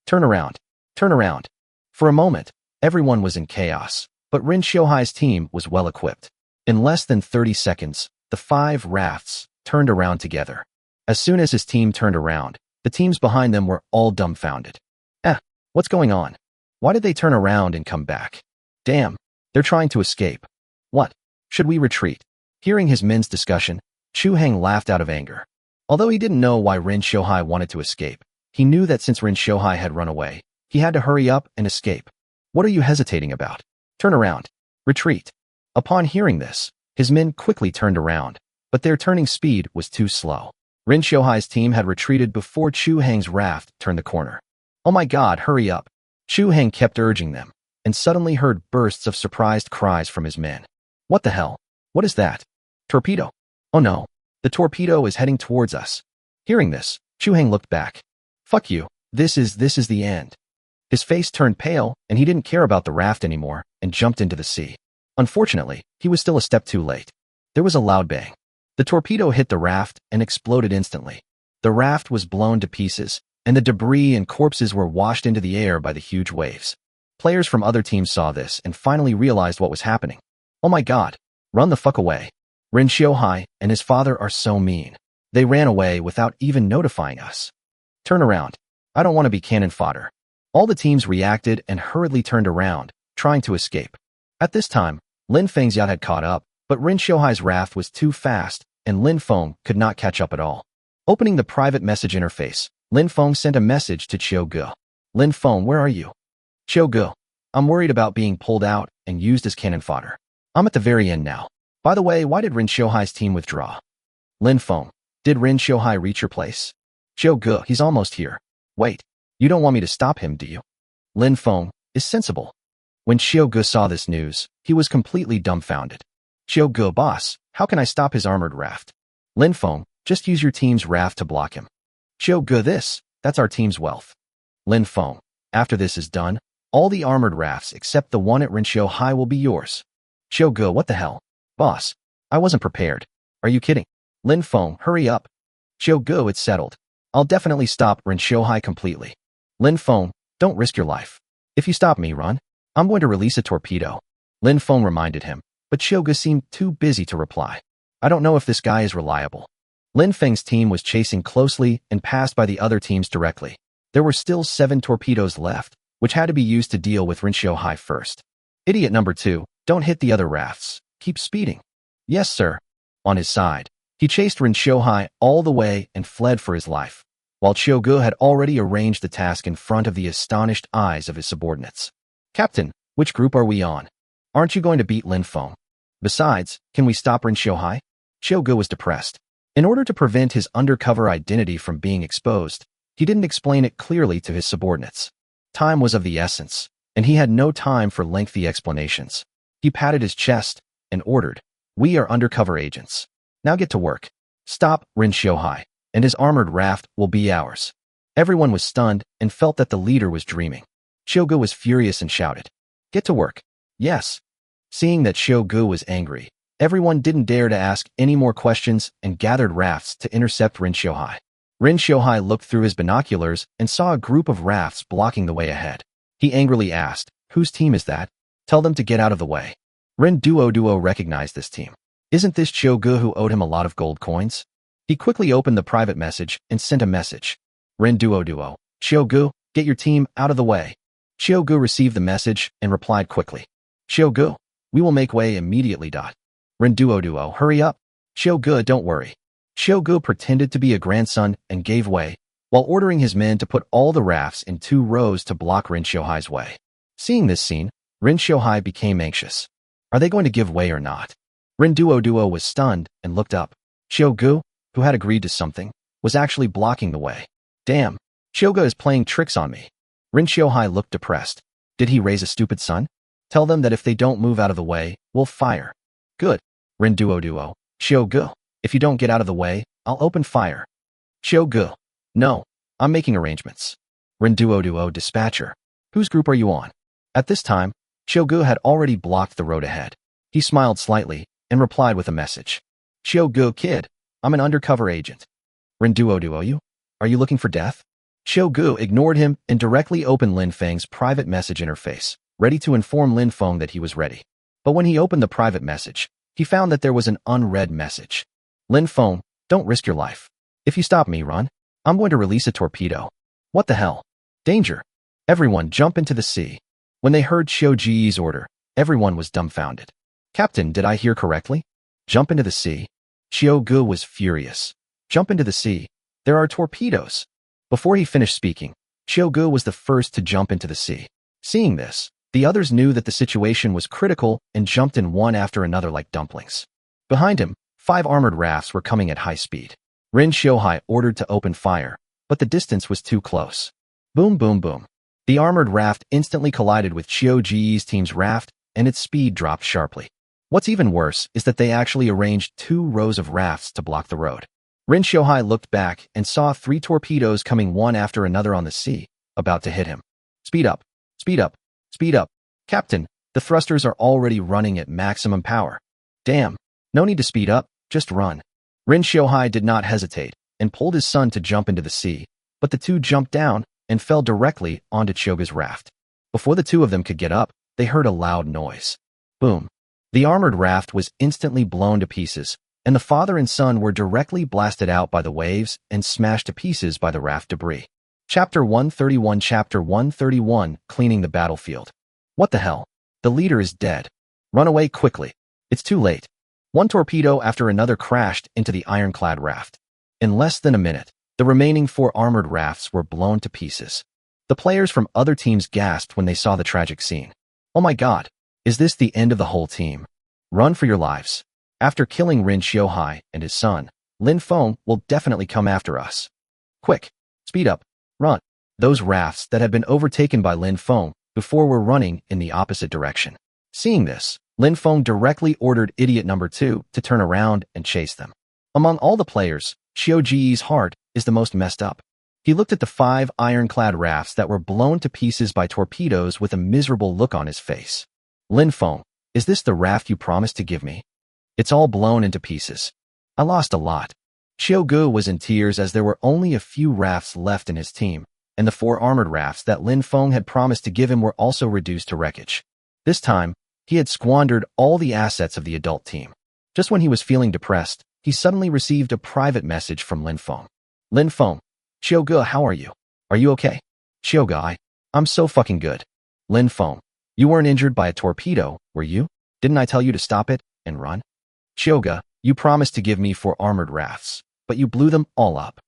Turn around. Turn around. For a moment, everyone was in chaos, but Rin Xiuhai's team was well equipped. In less than 30 seconds, the 5 rafts turned around together. As soon as his team turned around, the teams behind them were all dumbfounded. What's going on? Why did they turn around and come back? Damn, they're trying to escape. What? Should we retreat? Hearing his men's discussion, Chu Heng laughed out of anger. Although he didn't know why Rin Xiuhai wanted to escape, he knew that since Rin Xiuhai had run away, he had to hurry up and escape. What are you hesitating about? Turn around. Retreat. Upon hearing this, his men quickly turned around, but their turning speed was too slow. Rin Xiuhai's team had retreated before Chu Heng's raft turned the corner. Oh my god, hurry up. Chu Heng kept urging them, and suddenly heard bursts of surprised cries from his men. What the hell? What is that? Torpedo. Oh no, the torpedo is heading towards us. Hearing this, Chu Heng looked back. Fuck you, this is the end. His face turned pale, and he didn't care about the raft anymore, and jumped into the sea. Unfortunately, he was still a step too late. There was a loud bang. The torpedo hit the raft and exploded instantly. The raft was blown to pieces, and the debris and corpses were washed into the air by the huge waves. Players from other teams saw this and finally realized what was happening. Oh my god, run the fuck away. Rin Xiuhai and his father are so mean. They ran away without even notifying us. Turn around. I don't want to be cannon fodder. All the teams reacted and hurriedly turned around, trying to escape. At this time, Lin Feng's yacht had caught up, but Rin Xiuhai's raft was too fast, and Lin Feng could not catch up at all. Opening the private message interface, Lin Feng sent a message to Qiu Ge. Lin Feng, where are you? Qiu Ge, I'm worried about being pulled out and used as cannon fodder. I'm at the very end now. By the way, why did Rin Xiuhai's team withdraw? Lin Feng, did Rin Xiuhai reach your place? Qiu Ge, he's almost here. Wait, you don't want me to stop him, do you? Lin Feng is sensible. When Qiu Ge saw this news, he was completely dumbfounded. Qiu Ge, boss, how can I stop his armored raft? Lin Feng, just use your team's raft to block him. Qiu Ge, that's our team's wealth. Lin Feng, after this is done, all the armored rafts except the one at Rin Xiuhai will be yours. Qiu Ge, what the hell? Boss, I wasn't prepared. Are you kidding? Lin Feng, hurry up. Qiu Ge, it's settled. I'll definitely stop Rin Xiuhai completely. Lin Feng, don't risk your life. If you stop me, run. I'm going to release a torpedo. Lin Feng reminded him, but Qiu Ge seemed too busy to reply. I don't know if this guy is reliable. Lin Feng's team was chasing closely and passed by the other teams directly. There were still 7 torpedoes left, which had to be used to deal with Rin Xiuhai first. Idiot number 2, don't hit the other rafts. Keep speeding. Yes, sir. On his side, he chased Rin Xiuhai all the way and fled for his life, while Qiu Ge had already arranged the task in front of the astonished eyes of his subordinates. Captain, which group are we on? Aren't you going to beat Lin Feng? Besides, can we stop Rin Xiuhai? Qiu Ge was depressed. In order to prevent his undercover identity from being exposed, he didn't explain it clearly to his subordinates. Time was of the essence, and he had no time for lengthy explanations. He patted his chest and ordered, "We are undercover agents. Now get to work. Stop Rin Xiuhai, and his armored raft will be ours." Everyone was stunned and felt that the leader was dreaming. Qiu Ge was furious and shouted, "Get to work." Yes. Seeing that Qiu Ge was angry, everyone didn't dare to ask any more questions and gathered rafts to intercept Rin Xiuhai. Rin Xiuhai looked through his binoculars and saw a group of rafts blocking the way ahead. He angrily asked, "Whose team is that? Tell them to get out of the way." Rin Duo recognized this team. Isn't this Qiu Ge who owed him a lot of gold coins? He quickly opened the private message and sent a message. Rin Duo, "Qiu Ge, get your team out of the way." Qiu Ge received the message and replied quickly, "Qiu Ge, we will make way immediately. Rin Duo, hurry up. Qiu Ge, don't worry." Qiu Ge pretended to be a grandson and gave way, while ordering his men to put all the rafts in 2 rows to block Rin Xiuhai's way. Seeing this scene, Rin Xiuhai became anxious. Are they going to give way or not? Rin Duo was stunned and looked up. Xiaogu, who had agreed to something, was actually blocking the way. Damn, Xiaoga is playing tricks on me. Rin Xiaohai looked depressed. Did he raise a stupid son? Tell them that if they don't move out of the way, we'll fire. Good. Rin Duo. Xiaogu, if you don't get out of the way, I'll open fire. Xiaogu. No, I'm making arrangements. Rin Duo dispatcher. Whose group are you on? At this time, Xiaogu had already blocked the road ahead. He smiled slightly and replied with a message. Xiaogu kid, I'm an undercover agent. Rin Duo you? Are you looking for death? Xiaogu ignored him and directly opened Lin Feng's private message interface, ready to inform Lin Feng that he was ready. But when he opened the private message, he found that there was an unread message. Lin Feng, don't risk your life. If you stop me, run. I'm going to release a torpedo. What the hell? Danger. Everyone jump into the sea. When they heard Xiao Ji's order, everyone was dumbfounded. Captain, did I hear correctly? Jump into the sea. Xiao Gu was furious. Jump into the sea. There are torpedoes. Before he finished speaking, Xiao Gu was the first to jump into the sea. Seeing this, the others knew that the situation was critical and jumped in one after another like dumplings. Behind him, 5 armored rafts were coming at high speed. Rin Xiaohai ordered to open fire, but the distance was too close. Boom, boom, boom. The armored raft instantly collided with Xiao Ji's team's raft, and its speed dropped sharply. What's even worse is that they actually arranged 2 rows of rafts to block the road. Rin Xiaohai looked back and saw 3 torpedoes coming one after another on the sea, about to hit him. Speed up, speed up, speed up. Captain, the thrusters are already running at maximum power. Damn, no need to speed up, just run. Rin Xiaohai did not hesitate and pulled his son to jump into the sea, but the 2 jumped down and fell directly onto Xiaoga's raft. Before the 2 of them could get up, they heard a loud noise. Boom. The armored raft was instantly blown to pieces, and the father and son were directly blasted out by the waves and smashed to pieces by the raft debris. Chapter 131 Cleaning the Battlefield. What the hell? The leader is dead. Run away quickly. It's too late. One torpedo after another crashed into the ironclad raft. In less than a minute, the remaining 4 armored rafts were blown to pieces. The players from other teams gasped when they saw the tragic scene. Oh my god, is this the end of the whole team? Run for your lives. After killing Rin Xiaohai and his son, Lin Feng will definitely come after us. Quick, speed up, run. Those rafts that had been overtaken by Lin Feng before were running in the opposite direction. Seeing this, Lin Feng directly ordered idiot number 2 to turn around and chase them. Among all the players, Xiao Ji's heart is the most messed up. He looked at the 5 ironclad rafts that were blown to pieces by torpedoes with a miserable look on his face. Lin Feng, is this the raft you promised to give me? It's all blown into pieces. I lost a lot. Xiao Gu was in tears as there were only a few rafts left in his team, and the 4 armored rafts that Lin Feng had promised to give him were also reduced to wreckage. This time, he had squandered all the assets of the adult team. Just when he was feeling depressed, he suddenly received a private message from Lin Feng. Lin Feng, Xiao Gu, how are you? Are you okay? Xiao Gu, I'm so fucking good. Lin Feng, you weren't injured by a torpedo, were you? Didn't I tell you to stop it and run? Xiao Gu, you promised to give me 4 armored rafts, but you blew them all up.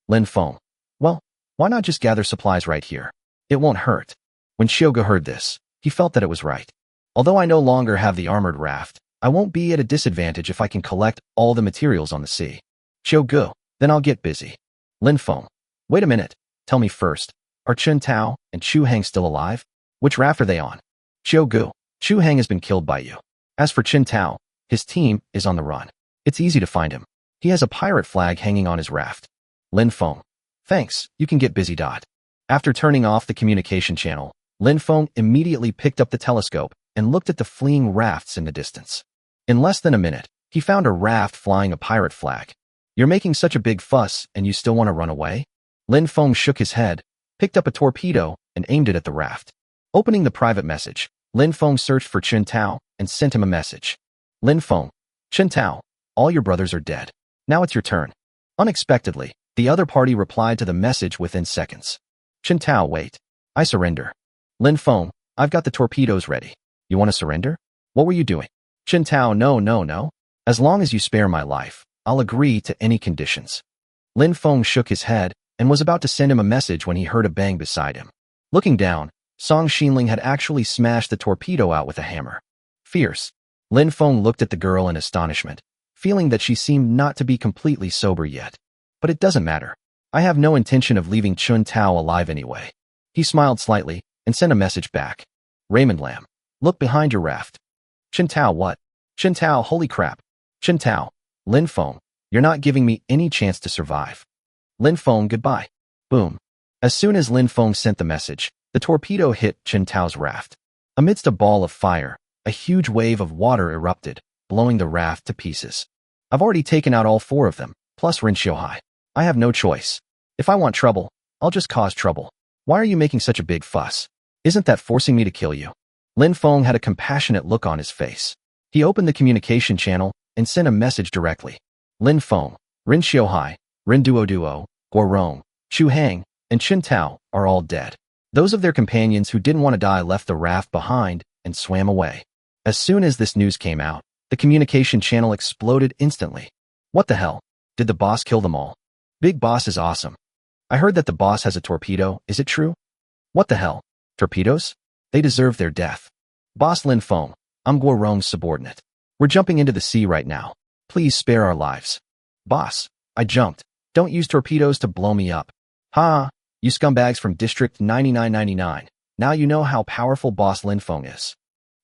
Lin Feng, well, why not just gather supplies right here? It won't hurt. When Xiao Gu heard this, he felt that it was right. Although I no longer have the armored raft, I won't be at a disadvantage if I can collect all the materials on the sea. Xiao Gu, then I'll get busy. Lin Feng, wait a minute. Tell me first, are Chen Tao and Chu Hang still alive? Which raft are they on? Xiao Gu, Chu Hang has been killed by you. As for Chen Tao, his team is on the run. It's easy to find him. He has a pirate flag hanging on his raft. Lin Feng, thanks, you can get busy. After turning off the communication channel, Lin Feng immediately picked up the telescope and looked at the fleeing rafts in the distance. In less than a minute, he found a raft flying a pirate flag. You're making such a big fuss and you still want to run away? Lin Feng shook his head, picked up a torpedo, and aimed it at the raft. Opening the private message, Lin Feng searched for Chen Tao and sent him a message. Lin Feng, Chen Tao, all your brothers are dead. Now it's your turn. Unexpectedly, the other party replied to the message within seconds. Chen Tao, wait. I surrender. Lin Feng, I've got the torpedoes ready. You want to surrender? What were you doing? Chen Tao, no. As long as you spare my life, I'll agree to any conditions. Lin Feng shook his head and was about to send him a message when he heard a bang beside him. Looking down, Song Xinling had actually smashed the torpedo out with a hammer. Fierce. Lin Feng looked at the girl in astonishment. feeling that she seemed not to be completely sober yet. But it doesn't matter. I have no intention of leaving Chun Tao alive anyway. He smiled slightly and sent a message back. Raymond Lam, look behind your raft. Chun Tao what? Chun Tao, holy crap. Chun Tao, Lin Feng, you're not giving me any chance to survive. Lin Feng, goodbye. Boom. As soon as Lin Feng sent the message, the torpedo hit Chun Tao's raft. Amidst a ball of fire, a huge wave of water erupted, blowing the raft to pieces. I've already taken out all 4 of them, plus Rin Xiuhai. I have no choice. If I want trouble, I'll just cause trouble. Why are you making such a big fuss? Isn't that forcing me to kill you? Lin Feng had a compassionate look on his face. He opened the communication channel and sent a message directly. Lin Feng, Rin Xiuhai, Rin Duo, Guorong, Chu Hang, and Chun Tao are all dead. Those of their companions who didn't want to die left the raft behind and swam away. As soon as this news came out, the communication channel exploded instantly. What the hell? Did the boss kill them all? Big Boss is awesome. I heard that the boss has a torpedo, is it true? What the hell? Torpedoes? They deserve their death. Boss Lin Feng, I'm Guorong's subordinate. We're jumping into the sea right now. Please spare our lives. Boss, I jumped. Don't use torpedoes to blow me up. Ha! You scumbags from District 9999. Now you know how powerful Boss Lin Feng is.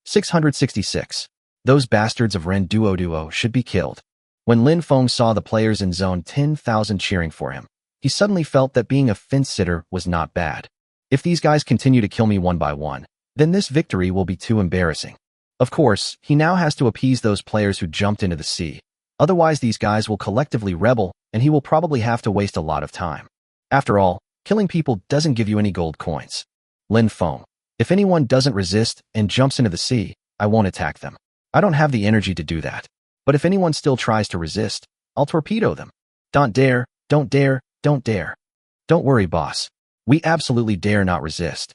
666. Those bastards of Ren Duo should be killed. When Lin Feng saw the players in Zone 10,000 cheering for him, he suddenly felt that being a fence-sitter was not bad. If these guys continue to kill me one by one, then this victory will be too embarrassing. Of course, he now has to appease those players who jumped into the sea. Otherwise, these guys will collectively rebel, and he will probably have to waste a lot of time. After all, killing people doesn't give you any gold coins. Lin Feng, if anyone doesn't resist and jumps into the sea, I won't attack them. I don't have the energy to do that. But if anyone still tries to resist, I'll torpedo them. Don't dare, don't dare, don't dare. Don't worry, boss. We absolutely dare not resist.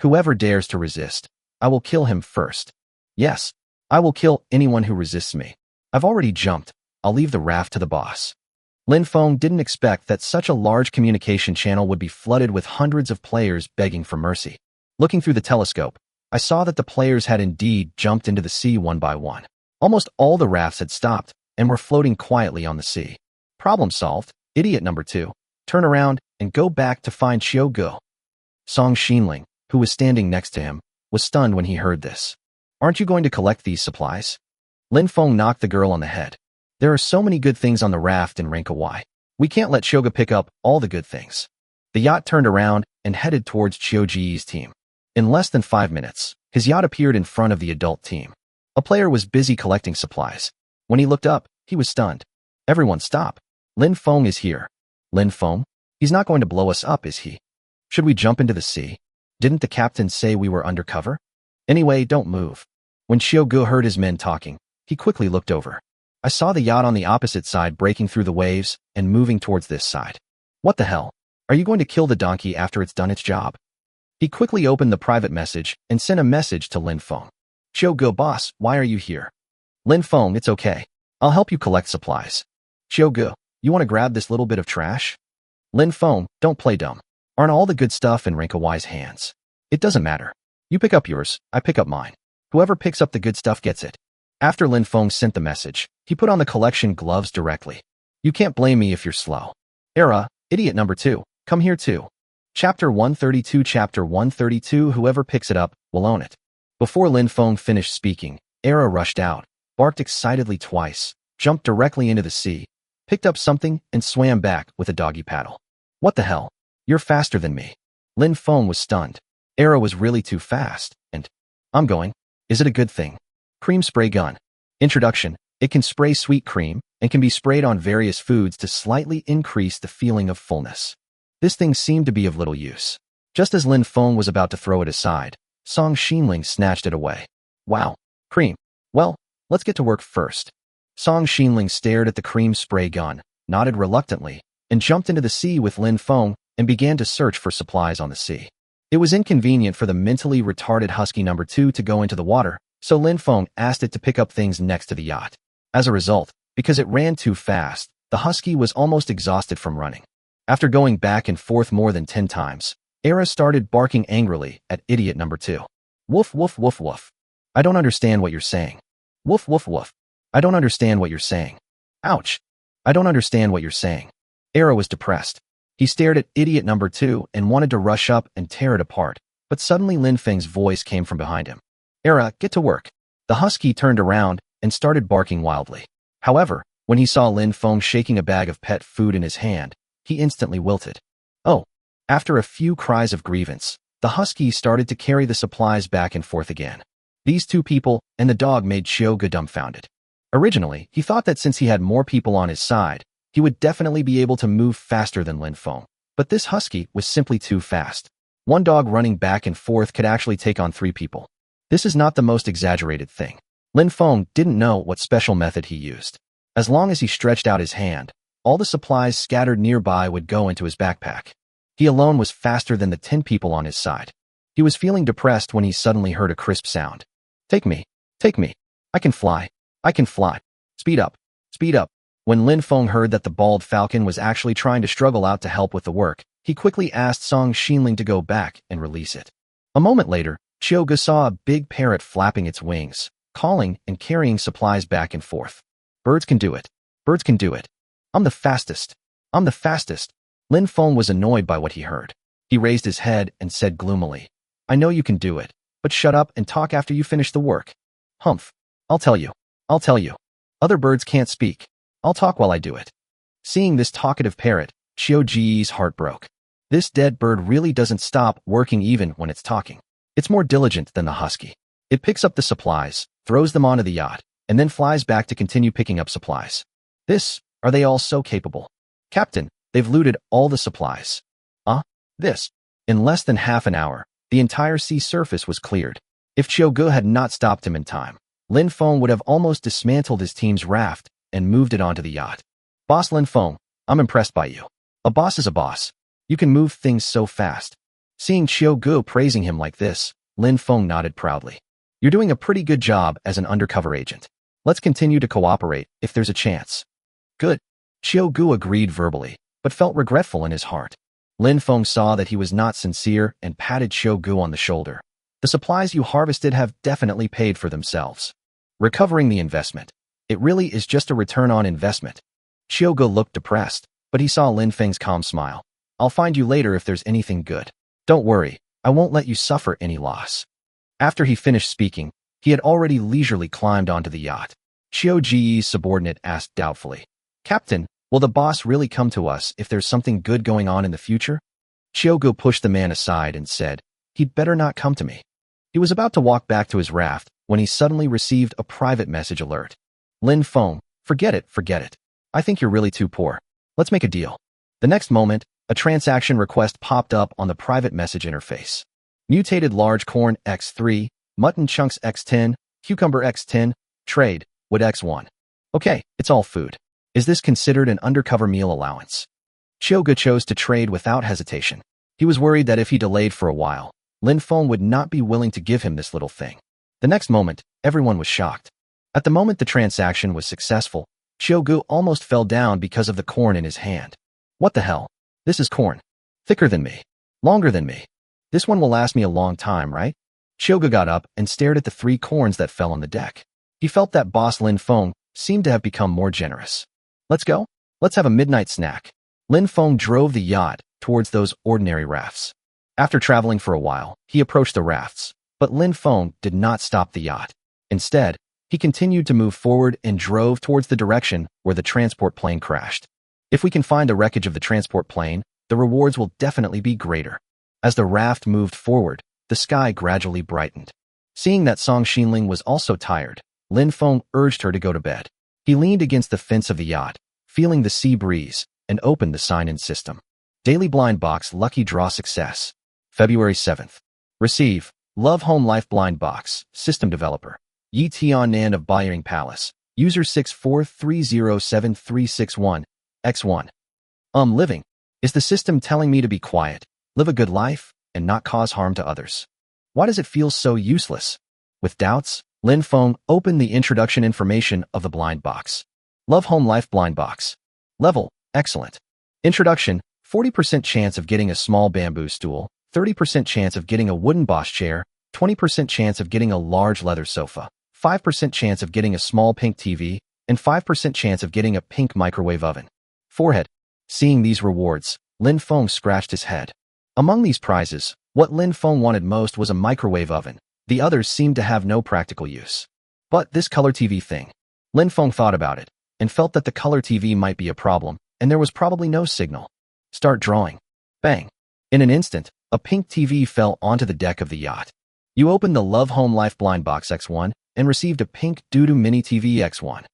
Whoever dares to resist, I will kill him first. Yes, I will kill anyone who resists me. I've already jumped. I'll leave the raft to the boss. Lin Feng didn't expect that such a large communication channel would be flooded with hundreds of players begging for mercy. Looking through the telescope, I saw that the players had indeed jumped into the sea one by one. Almost all the rafts had stopped and were floating quietly on the sea. Problem solved. Idiot number 2. Turn around and go back to find Xiao Gu. Song Xinling, who was standing next to him, was stunned when he heard this. Aren't you going to collect these supplies? Lin Feng knocked the girl on the head. There are so many good things on the raft in Rankawai. We can't let Xiao Gu pick up all the good things. The yacht turned around and headed towards Qiu Ji's team. In less than 5 minutes, his yacht appeared in front of the adult team. A player was busy collecting supplies. When he looked up, he was stunned. Everyone stop. Lin Feng is here. Lin Feng? He's not going to blow us up, is he? Should we jump into the sea? Didn't the captain say we were undercover? Anyway, don't move. When Xiao Gu heard his men talking, he quickly looked over. I saw the yacht on the opposite side breaking through the waves and moving towards this side. What the hell? Are you going to kill the donkey after it's done its job? He quickly opened the private message and sent a message to Lin Feng. Xiao Gu, boss, why are you here? Lin Feng, it's okay. I'll help you collect supplies. Xiao Gu, you want to grab this little bit of trash? Lin Feng, don't play dumb. Aren't all the good stuff in Rankawai's hands? It doesn't matter. You pick up yours, I pick up mine. Whoever picks up the good stuff gets it. After Lin Feng sent the message, he put on the collection gloves directly. You can't blame me if you're slow. Era, idiot number 2, come here too. Chapter 132. Chapter 132. Whoever picks it up will own it. Before Lin Feng finished speaking, Era rushed out, barked excitedly twice, jumped directly into the sea, picked up something, and swam back with a doggy paddle. What the hell? You're faster than me. Lin Feng was stunned. Era was really too fast, and I'm going. Is it a good thing? Cream spray gun. Introduction. It can spray sweet cream and can be sprayed on various foods to slightly increase the feeling of fullness. This thing seemed to be of little use. Just as Lin Feng was about to throw it aside, Song Xinling snatched it away. Wow. Cream. Well, let's get to work first. Song Xinling stared at the cream spray gun, nodded reluctantly, and jumped into the sea with Lin Feng and began to search for supplies on the sea. It was inconvenient for the mentally retarded husky number 2 to go into the water, so Lin Feng asked it to pick up things next to the yacht. As a result, because it ran too fast, the husky was almost exhausted from running. After going back and forth more than 10 times, Era started barking angrily at idiot number 2. Woof, woof, woof, woof. I don't understand what you're saying. Woof, woof, woof. I don't understand what you're saying. Ouch. I don't understand what you're saying. Era was depressed. He stared at idiot number 2 and wanted to rush up and tear it apart, but suddenly Lin Feng's voice came from behind him. Era, get to work. The husky turned around and started barking wildly. However, when he saw Lin Feng shaking a bag of pet food in his hand, he instantly wilted. Oh. After a few cries of grievance, the husky started to carry the supplies back and forth again. These two people and the dog made Xiaoge dumbfounded. Originally, he thought that since he had more people on his side, he would definitely be able to move faster than Lin Feng. But this husky was simply too fast. One dog running back and forth could actually take on 3 people. This is not the most exaggerated thing. Lin Feng didn't know what special method he used. As long as he stretched out his hand, all the supplies scattered nearby would go into his backpack. He alone was faster than the 10 people on his side. He was feeling depressed when he suddenly heard a crisp sound. Take me. Take me. I can fly. I can fly. Speed up. Speed up. When Lin Feng heard that the bald falcon was actually trying to struggle out to help with the work, he quickly asked Song Xinling to go back and release it. A moment later, Xiaoge saw a big parrot flapping its wings, calling and carrying supplies back and forth. Birds can do it. Birds can do it. I'm the fastest. I'm the fastest. Lin Feng was annoyed by what he heard. He raised his head and said gloomily, I know you can do it, but shut up and talk after you finish the work. Humph. I'll tell you. I'll tell you. Other birds can't speak. I'll talk while I do it. Seeing this talkative parrot, Xiao Ji's heart broke. This dead bird really doesn't stop working even when it's talking. It's more diligent than the husky. It picks up the supplies, throws them onto the yacht, and then flies back to continue picking up supplies. Are they all so capable? Captain, they've looted all the supplies. In less than half an hour, the entire sea surface was cleared. If Xiaoge had not stopped him in time, Lin Feng would have almost dismantled his team's raft and moved it onto the yacht. Boss Lin Feng, I'm impressed by you. A boss is a boss. You can move things so fast. Seeing Xiaoge praising him like this, Lin Feng nodded proudly. You're doing a pretty good job as an undercover agent. Let's continue to cooperate if there's a chance. Good. Xiaoge agreed verbally, but felt regretful in his heart. Lin Feng saw that he was not sincere and patted Xiaoge on the shoulder. The supplies you harvested have definitely paid for themselves. Recovering the investment. It really is just a return on investment. Xiaoge looked depressed, but he saw Lin Feng's calm smile. I'll find you later if there's anything good. Don't worry, I won't let you suffer any loss. After he finished speaking, he had already leisurely climbed onto the yacht. Xiao Ji's subordinate asked doubtfully, Captain, will the boss really come to us if there's something good going on in the future? Xiaoge pushed the man aside and said, He'd better not come to me. He was about to walk back to his raft when he suddenly received a private message alert. Lin Feng, forget it. I think you're really too poor. Let's make a deal. The next moment, a transaction request popped up on the private message interface. Mutated large corn X3, mutton chunks X10, cucumber X10, trade, wood X1. Okay, it's all food. Is this considered an undercover meal allowance? Xiaoge chose to trade without hesitation. He was worried that if he delayed for a while, Lin Feng would not be willing to give him this little thing. The next moment, everyone was shocked. At the moment the transaction was successful, Xiaoge almost fell down because of the corn in his hand. What the hell? This is corn. Thicker than me. Longer than me. This one will last me a long time, right? Xiaoge got up and stared at the 3 corns that fell on the deck. He felt that boss Lin Feng seemed to have become more generous. Let's go? Let's have a midnight snack. Lin Feng drove the yacht towards those ordinary rafts. After traveling for a while, he approached the rafts, but Lin Feng did not stop the yacht. Instead, he continued to move forward and drove towards the direction where the transport plane crashed. If we can find the wreckage of the transport plane, the rewards will definitely be greater. As the raft moved forward, the sky gradually brightened. Seeing that Song Xinling was also tired, Lin Feng urged her to go to bed. He leaned against the fence of the yacht, feeling the sea breeze, and opened the sign-in system. Daily Blind Box Lucky Draw Success. February 7th. Receive. Love Home Life Blind Box. System Developer. Yi Tian Nan of Buying Palace. User 643073661. X1. Living. Is the system telling me to be quiet, live a good life, and not cause harm to others? Why does it feel so useless? With doubts, Lin Feng opened the introduction information of the blind box. Love Home Life Blind Box. Level, excellent. Introduction, 40% chance of getting a small bamboo stool, 30% chance of getting a wooden boss chair, 20% chance of getting a large leather sofa, 5% chance of getting a small pink TV, and 5% chance of getting a pink microwave oven. Forehead. Seeing these rewards, Lin Feng scratched his head. Among these prizes, what Lin Feng wanted most was a microwave oven. The others seemed to have no practical use. But this color TV thing. Lin Feng thought about it, and felt that the color TV might be a problem, and there was probably no signal. Start drawing. Bang. In an instant, a pink TV fell onto the deck of the yacht. You opened the Love Home Life blind box X1 and received a pink doo-doo mini TV X1.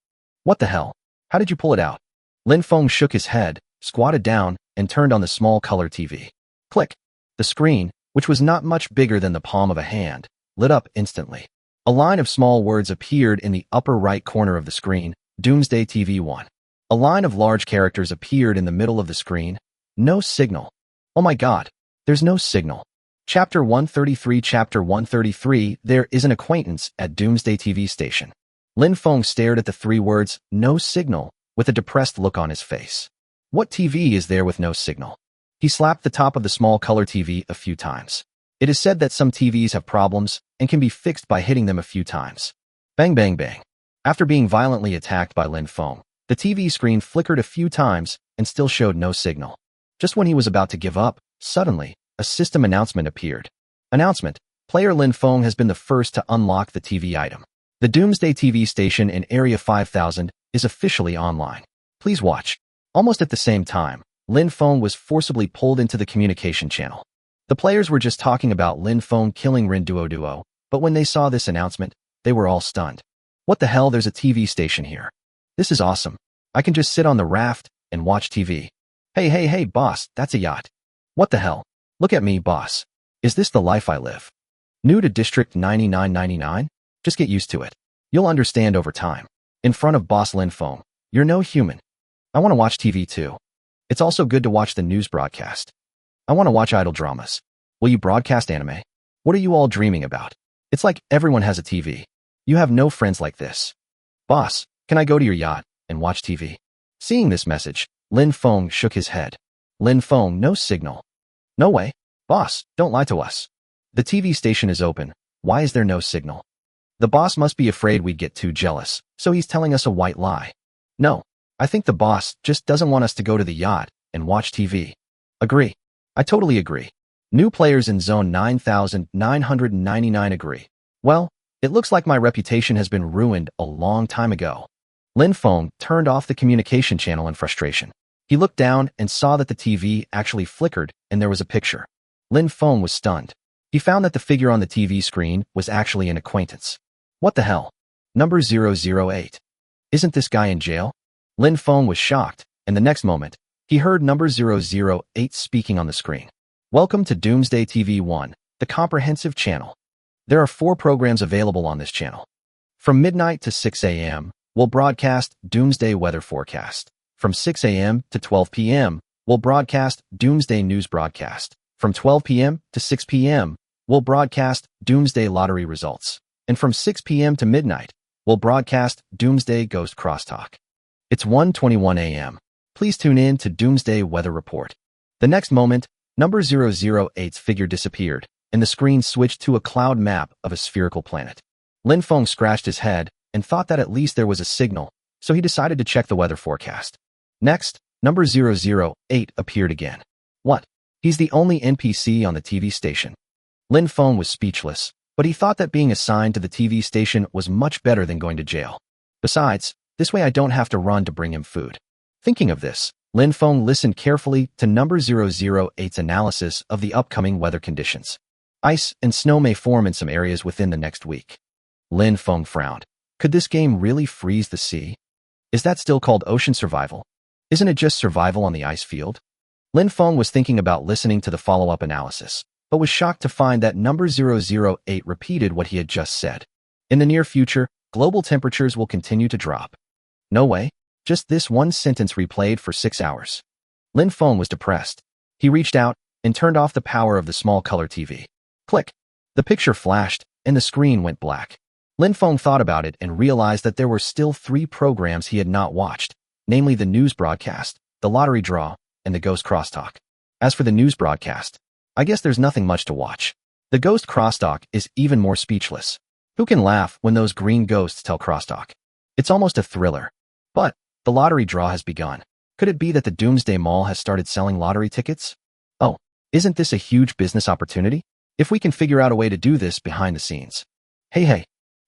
What the hell? How did you pull it out? Lin Feng shook his head, squatted down, and turned on the small color TV. Click. The screen, which was not much bigger than the palm of a hand, lit up instantly. A line of small words appeared in the upper right corner of the screen, Doomsday TV 1. A line of large characters appeared in the middle of the screen. No signal. Oh my god, there's no signal. Chapter 133 Chapter 133 There is an acquaintance at Doomsday TV station. Lin Feng stared at the three words, no signal, with a depressed look on his face. What TV is there with no signal? He slapped the top of the small color TV a few times. It is said that some TVs have problems and can be fixed by hitting them a few times. Bang bang bang. After being violently attacked by Lin Feng, the TV screen flickered a few times and still showed no signal. Just when he was about to give up, suddenly, a system announcement appeared. Announcement: Player Lin Feng has been the first to unlock the TV item. The Doomsday TV station in Area 5000 is officially online. Please watch. Almost at the same time, Lin Feng was forcibly pulled into the communication channel. The players were just talking about Lin Feng killing Rin Duo, but when they saw this announcement, they were all stunned. What the hell, there's a TV station here. This is awesome. I can just sit on the raft and watch TV. Hey, boss, that's a yacht. What the hell? Look at me, boss. Is this the life I live? New to District 9999? Just get used to it. You'll understand over time. In front of Boss Lin Feng, you're no human. I want to watch TV too. It's also good to watch the news broadcast. I want to watch idol dramas. Will you broadcast anime? What are you all dreaming about? It's like everyone has a TV. You have no friends like this. Boss, can I go to your yacht and watch TV? Seeing this message, Lin Feng shook his head. Lin Feng, no signal. No way. Boss, don't lie to us. The TV station is open. Why is there no signal? The boss must be afraid we'd get too jealous, so he's telling us a white lie. No, I think the boss just doesn't want us to go to the yacht and watch TV. Agree. I totally agree. New players in Zone 9999 agree. Well, it looks like my reputation has been ruined a long time ago. Lin Feng turned off the communication channel in frustration. He looked down and saw that the TV actually flickered and there was a picture. Lin Feng was stunned. He found that the figure on the TV screen was actually an acquaintance. What the hell? Number 008. Isn't this guy in jail? Lin Feng was shocked, and the next moment, he heard number 008 speaking on the screen. Welcome to Doomsday TV 1, the comprehensive channel. There are 4 programs available on this channel. From midnight to 6 a.m., we'll broadcast Doomsday Weather Forecast. From 6 a.m. to 12 p.m., we'll broadcast Doomsday News Broadcast. From 12 p.m. to 6 p.m., we'll broadcast Doomsday Lottery Results. And from 6 p.m. to midnight, we'll broadcast Doomsday Ghost Crosstalk. It's 1:21 a.m. Please tune in to Doomsday Weather Report. The next moment, number 008's figure disappeared, and the screen switched to a cloud map of a spherical planet. Lin Feng scratched his head and thought that at least there was a signal, so he decided to check the weather forecast. Next, number 008 appeared again. What? He's the only NPC on the TV station. Lin Feng was speechless, but he thought that being assigned to the TV station was much better than going to jail. Besides, this way I don't have to run to bring him food. Thinking of this, Lin Feng listened carefully to number 008's analysis of the upcoming weather conditions. Ice and snow may form in some areas within the next week. Lin Feng frowned. Could this game really freeze the sea? Is that still called ocean survival? Isn't it just survival on the ice field? Lin Feng was thinking about listening to the follow-up analysis, but was shocked to find that number 008 repeated what he had just said. In the near future, global temperatures will continue to drop. No way. Just this one sentence replayed for 6 hours. Lin Feng was depressed. He reached out and turned off the power of the small color TV. Click. The picture flashed, and the screen went black. Lin Feng thought about it and realized that there were still 3 programs he had not watched, namely the news broadcast, the lottery draw, and the Ghost Crosstalk. As for the news broadcast, I guess there's nothing much to watch. The Ghost Crosstalk is even more speechless. Who can laugh when those green ghosts tell crosstalk? It's almost a thriller. But the lottery draw has begun. Could it be that the Doomsday Mall has started selling lottery tickets? Oh, isn't this a huge business opportunity? If we can figure out a way to do this behind the scenes. Hey,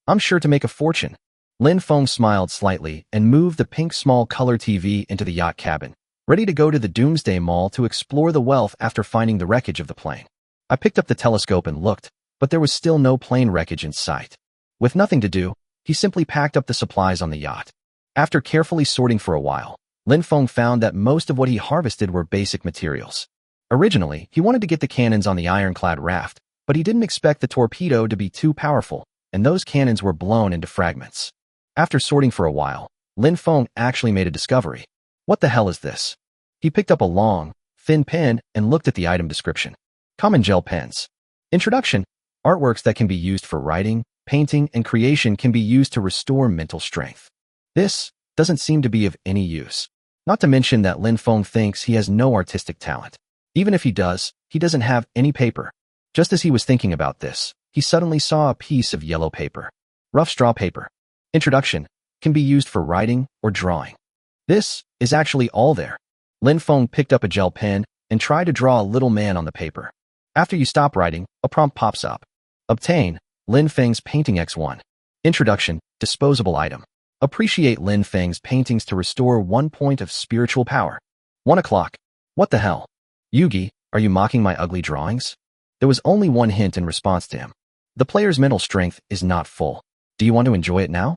I'm sure to make a fortune. Lin Feng smiled slightly and moved the pink small color TV into the yacht cabin, ready to go to the Doomsday Mall to explore the wealth after finding the wreckage of the plane. I picked up the telescope and looked, but there was still no plane wreckage in sight. With nothing to do, he simply packed up the supplies on the yacht. After carefully sorting for a while, Lin Feng found that most of what he harvested were basic materials. Originally, he wanted to get the cannons on the ironclad Raft, but he didn't expect the torpedo to be too powerful, and those cannons were blown into fragments. After sorting for a while, Lin Feng actually made a discovery. What the hell is this? He picked up a long, thin pen and looked at the item description. Common gel pens. Introduction. Artworks that can be used for writing, painting, and creation can be used to restore mental strength. This doesn't seem to be of any use. Not to mention that Lin Feng thinks he has no artistic talent. Even if he does, he doesn't have any paper. Just as he was thinking about this, he suddenly saw a piece of yellow paper. Rough straw paper. Introduction. Can be used for writing or drawing. This is actually all there. Lin Feng picked up a gel pen and tried to draw a little man on the paper. After you stop writing, a prompt pops up. Obtain Lin Feng's Painting X1. Introduction. Disposable item. Appreciate Lin Feng's paintings to restore 1 point of spiritual power. 1 o'clock. What the hell? Yugi, are you mocking my ugly drawings? There was only one hint in response to him. The player's mental strength is not full. Do you want to enjoy it now?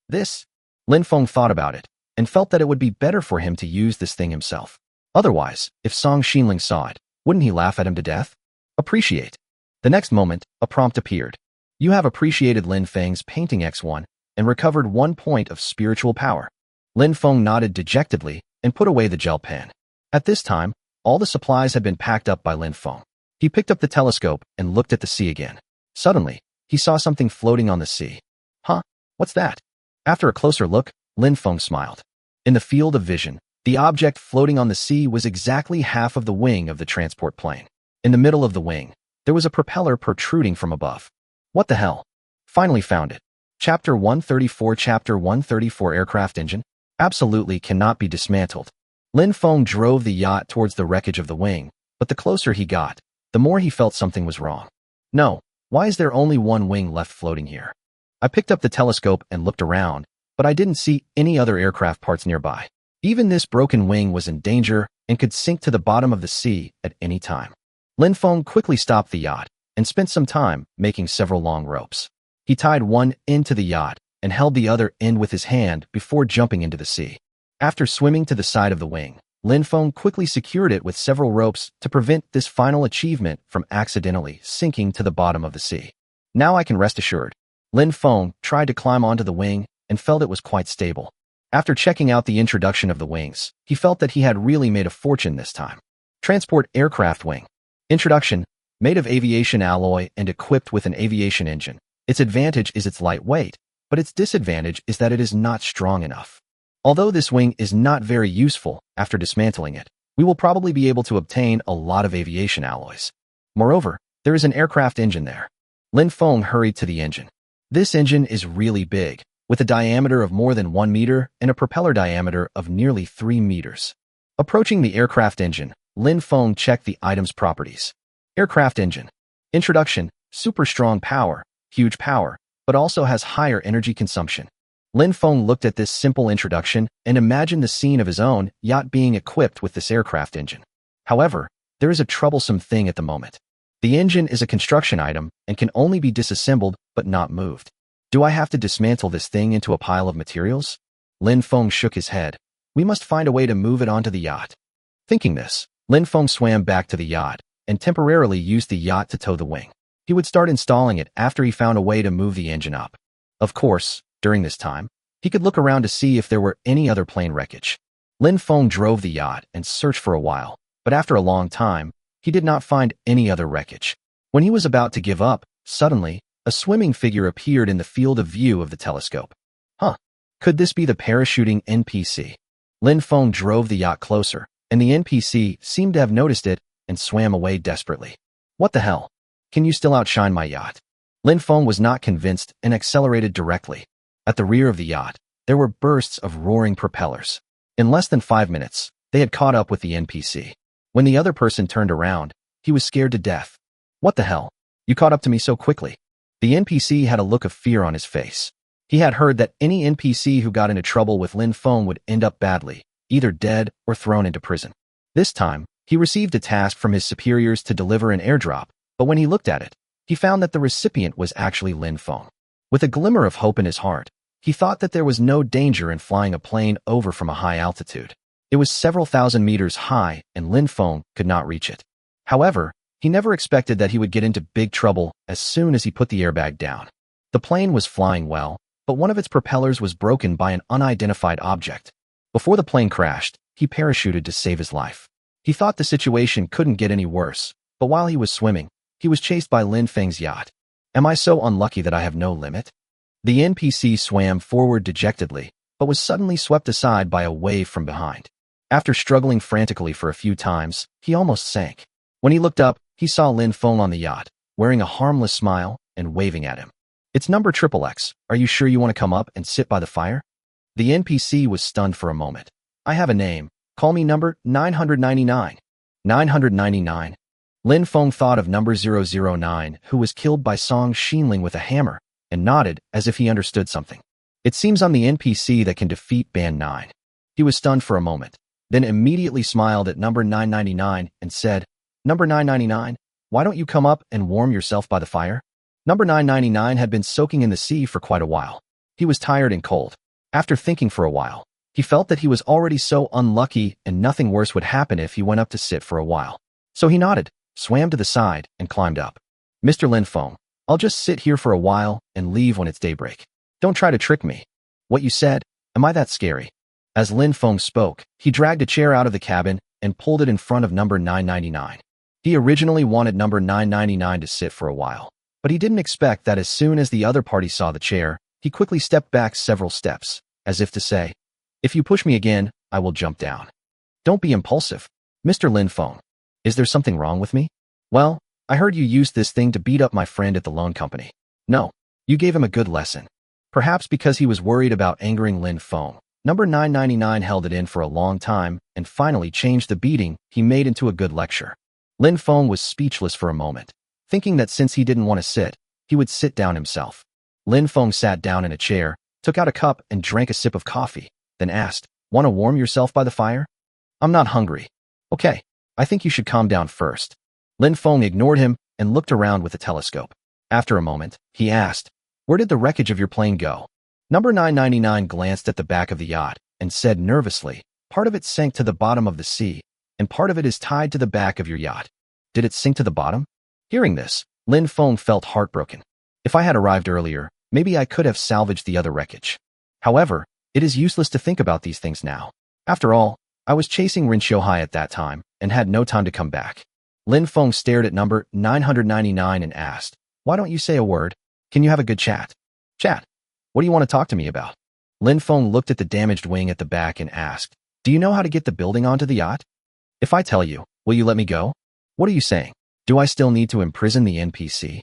Lin Feng thought about it, and felt that it would be better for him to use this thing himself. Otherwise, if Song Xinling saw it, wouldn't he laugh at him to death? Appreciate. The next moment, a prompt appeared. You have appreciated Lin Feng's Painting X1 and recovered 1 point of spiritual power. Lin Feng nodded dejectedly and put away the gel pen. At this time, all the supplies had been packed up by Lin Feng. He picked up the telescope and looked at the sea again. Suddenly, he saw something floating on the sea. Huh? What's that? After a closer look, Lin Feng smiled. In the field of vision, the object floating on the sea was exactly half of the wing of the transport plane. In the middle of the wing, there was a propeller protruding from above. What the hell? Finally found it. Chapter 134 Aircraft Engine absolutely cannot be dismantled. Lin Feng drove the yacht towards the wreckage of the wing, but the closer he got, the more he felt something was wrong. No, why is there only one wing left floating here? I picked up the telescope and looked around, but I didn't see any other aircraft parts nearby. Even this broken wing was in danger and could sink to the bottom of the sea at any time. Lin Feng quickly stopped the yacht and spent some time making several long ropes. He tied one end to the yacht and held the other end with his hand before jumping into the sea. After swimming to the side of the wing, Lin Feng quickly secured it with several ropes to prevent this final achievement from accidentally sinking to the bottom of the sea. Now I can rest assured. Lin Feng tried to climb onto the wing and felt it was quite stable. After checking out the introduction of the wings, he felt that he had really made a fortune this time. Transport Aircraft Wing. Introduction. Made of aviation alloy and equipped with an aviation engine. Its advantage is its light weight, but its disadvantage is that it is not strong enough. Although this wing is not very useful after dismantling it, we will probably be able to obtain a lot of aviation alloys. Moreover, there is an aircraft engine there. Lin Feng hurried to the engine. This engine is really big, with a diameter of more than 1 meter and a propeller diameter of nearly 3 meters. Approaching the aircraft engine, Lin Feng checked the item's properties. Aircraft engine. Introduction. Super strong power, huge power, but also has higher energy consumption. Lin Feng looked at this simple introduction and imagined the scene of his own yacht being equipped with this aircraft engine. However, there is a troublesome thing at the moment. The engine is a construction item and can only be disassembled but not moved. Do I have to dismantle this thing into a pile of materials? Lin Feng shook his head. We must find a way to move it onto the yacht. Thinking this, Lin Feng swam back to the yacht and temporarily used the yacht to tow the wing. He would start installing it after he found a way to move the engine up. Of course, during this time, he could look around to see if there were any other plane wreckage. Lin Feng drove the yacht and searched for a while, but after a long time, he did not find any other wreckage. When he was about to give up, suddenly, a swimming figure appeared in the field of view of the telescope. Huh, could this be the parachuting NPC? Lin Feng drove the yacht closer, and the NPC seemed to have noticed it and swam away desperately. What the hell? Can you still outshine my yacht? Lin Feng was not convinced and accelerated directly. At the rear of the yacht, There were bursts of roaring propellers. In less than 5 minutes, they had caught up with the NPC. When the other person turned around, he was scared to death. What the hell? You caught up to me so quickly. The NPC had a look of fear on his face. He had heard that any NPC who got into trouble with Lin Feng would end up badly, either dead or thrown into prison. This time, he received a task from his superiors to deliver an airdrop, but when he looked at it, he found that the recipient was actually Lin Feng. With a glimmer of hope in his heart, he thought that there was no danger in flying a plane over from a high altitude. It was several thousand meters high, and Lin Feng could not reach it. However, he never expected that he would get into big trouble as soon as he put the airbag down. The plane was flying well, but one of its propellers was broken by an unidentified object. Before the plane crashed, he parachuted to save his life. He thought the situation couldn't get any worse, but while he was swimming, he was chased by Lin Feng's yacht. Am I so unlucky that I have no limit? The NPC swam forward dejectedly, but was suddenly swept aside by a wave from behind. After struggling frantically for a few times, he almost sank. When he looked up, he saw Lin Feng on the yacht, wearing a harmless smile and waving at him. It's number XXX. Are you sure you want to come up and sit by the fire? The NPC was stunned for a moment. I have a name. Call me number 999. 999. Lin Feng thought of number 009, who was killed by Song Xinling with a hammer, and nodded as if he understood something. It seems I'm the NPC that can defeat Band 9. He was stunned for a moment, then immediately smiled at number 999 and said, Number 999, why don't you come up and warm yourself by the fire? Number 999 had been soaking in the sea for quite a while. He was tired and cold. After thinking for a while, he felt that he was already so unlucky and nothing worse would happen if he went up to sit for a while. So he nodded, swam to the side, and climbed up. Mr. Lin Feng, I'll just sit here for a while and leave when it's daybreak. Don't try to trick me. What you said, am I that scary? As Lin Feng spoke, he dragged a chair out of the cabin and pulled it in front of number 999. He originally wanted number 999 to sit for a while, but he didn't expect that as soon as the other party saw the chair, he quickly stepped back several steps, as if to say, if you push me again, I will jump down. Don't be impulsive. Mr. Lin Feng, is there something wrong with me? Well, I heard you used this thing to beat up my friend at the loan company. No, you gave him a good lesson. Perhaps because he was worried about angering Lin Feng, number 999 held it in for a long time and finally changed the beating he made into a good lecture. Lin Feng was speechless for a moment, thinking that since he didn't want to sit, he would sit down himself. Lin Feng sat down in a chair, took out a cup and drank a sip of coffee, then asked, Want to warm yourself by the fire? I'm not hungry. Okay, I think you should calm down first. Lin Feng ignored him and looked around with a telescope. After a moment, he asked, Where did the wreckage of your plane go? Number 999 glanced at the back of the yacht and said nervously, Part of it sank to the bottom of the sea, and part of it is tied to the back of your yacht. Did it sink to the bottom? Hearing this, Lin Feng felt heartbroken. If I had arrived earlier, maybe I could have salvaged the other wreckage. However, it is useless to think about these things now. After all, I was chasing Rin Xiuhai at that time and had no time to come back. Lin Feng stared at number 999 and asked, Why don't you say a word? Can you have a good chat? Chat? What do you want to talk to me about? Lin Feng looked at the damaged wing at the back and asked, Do you know how to get the building onto the yacht? If I tell you, will you let me go? What are you saying? Do I still need to imprison the NPC?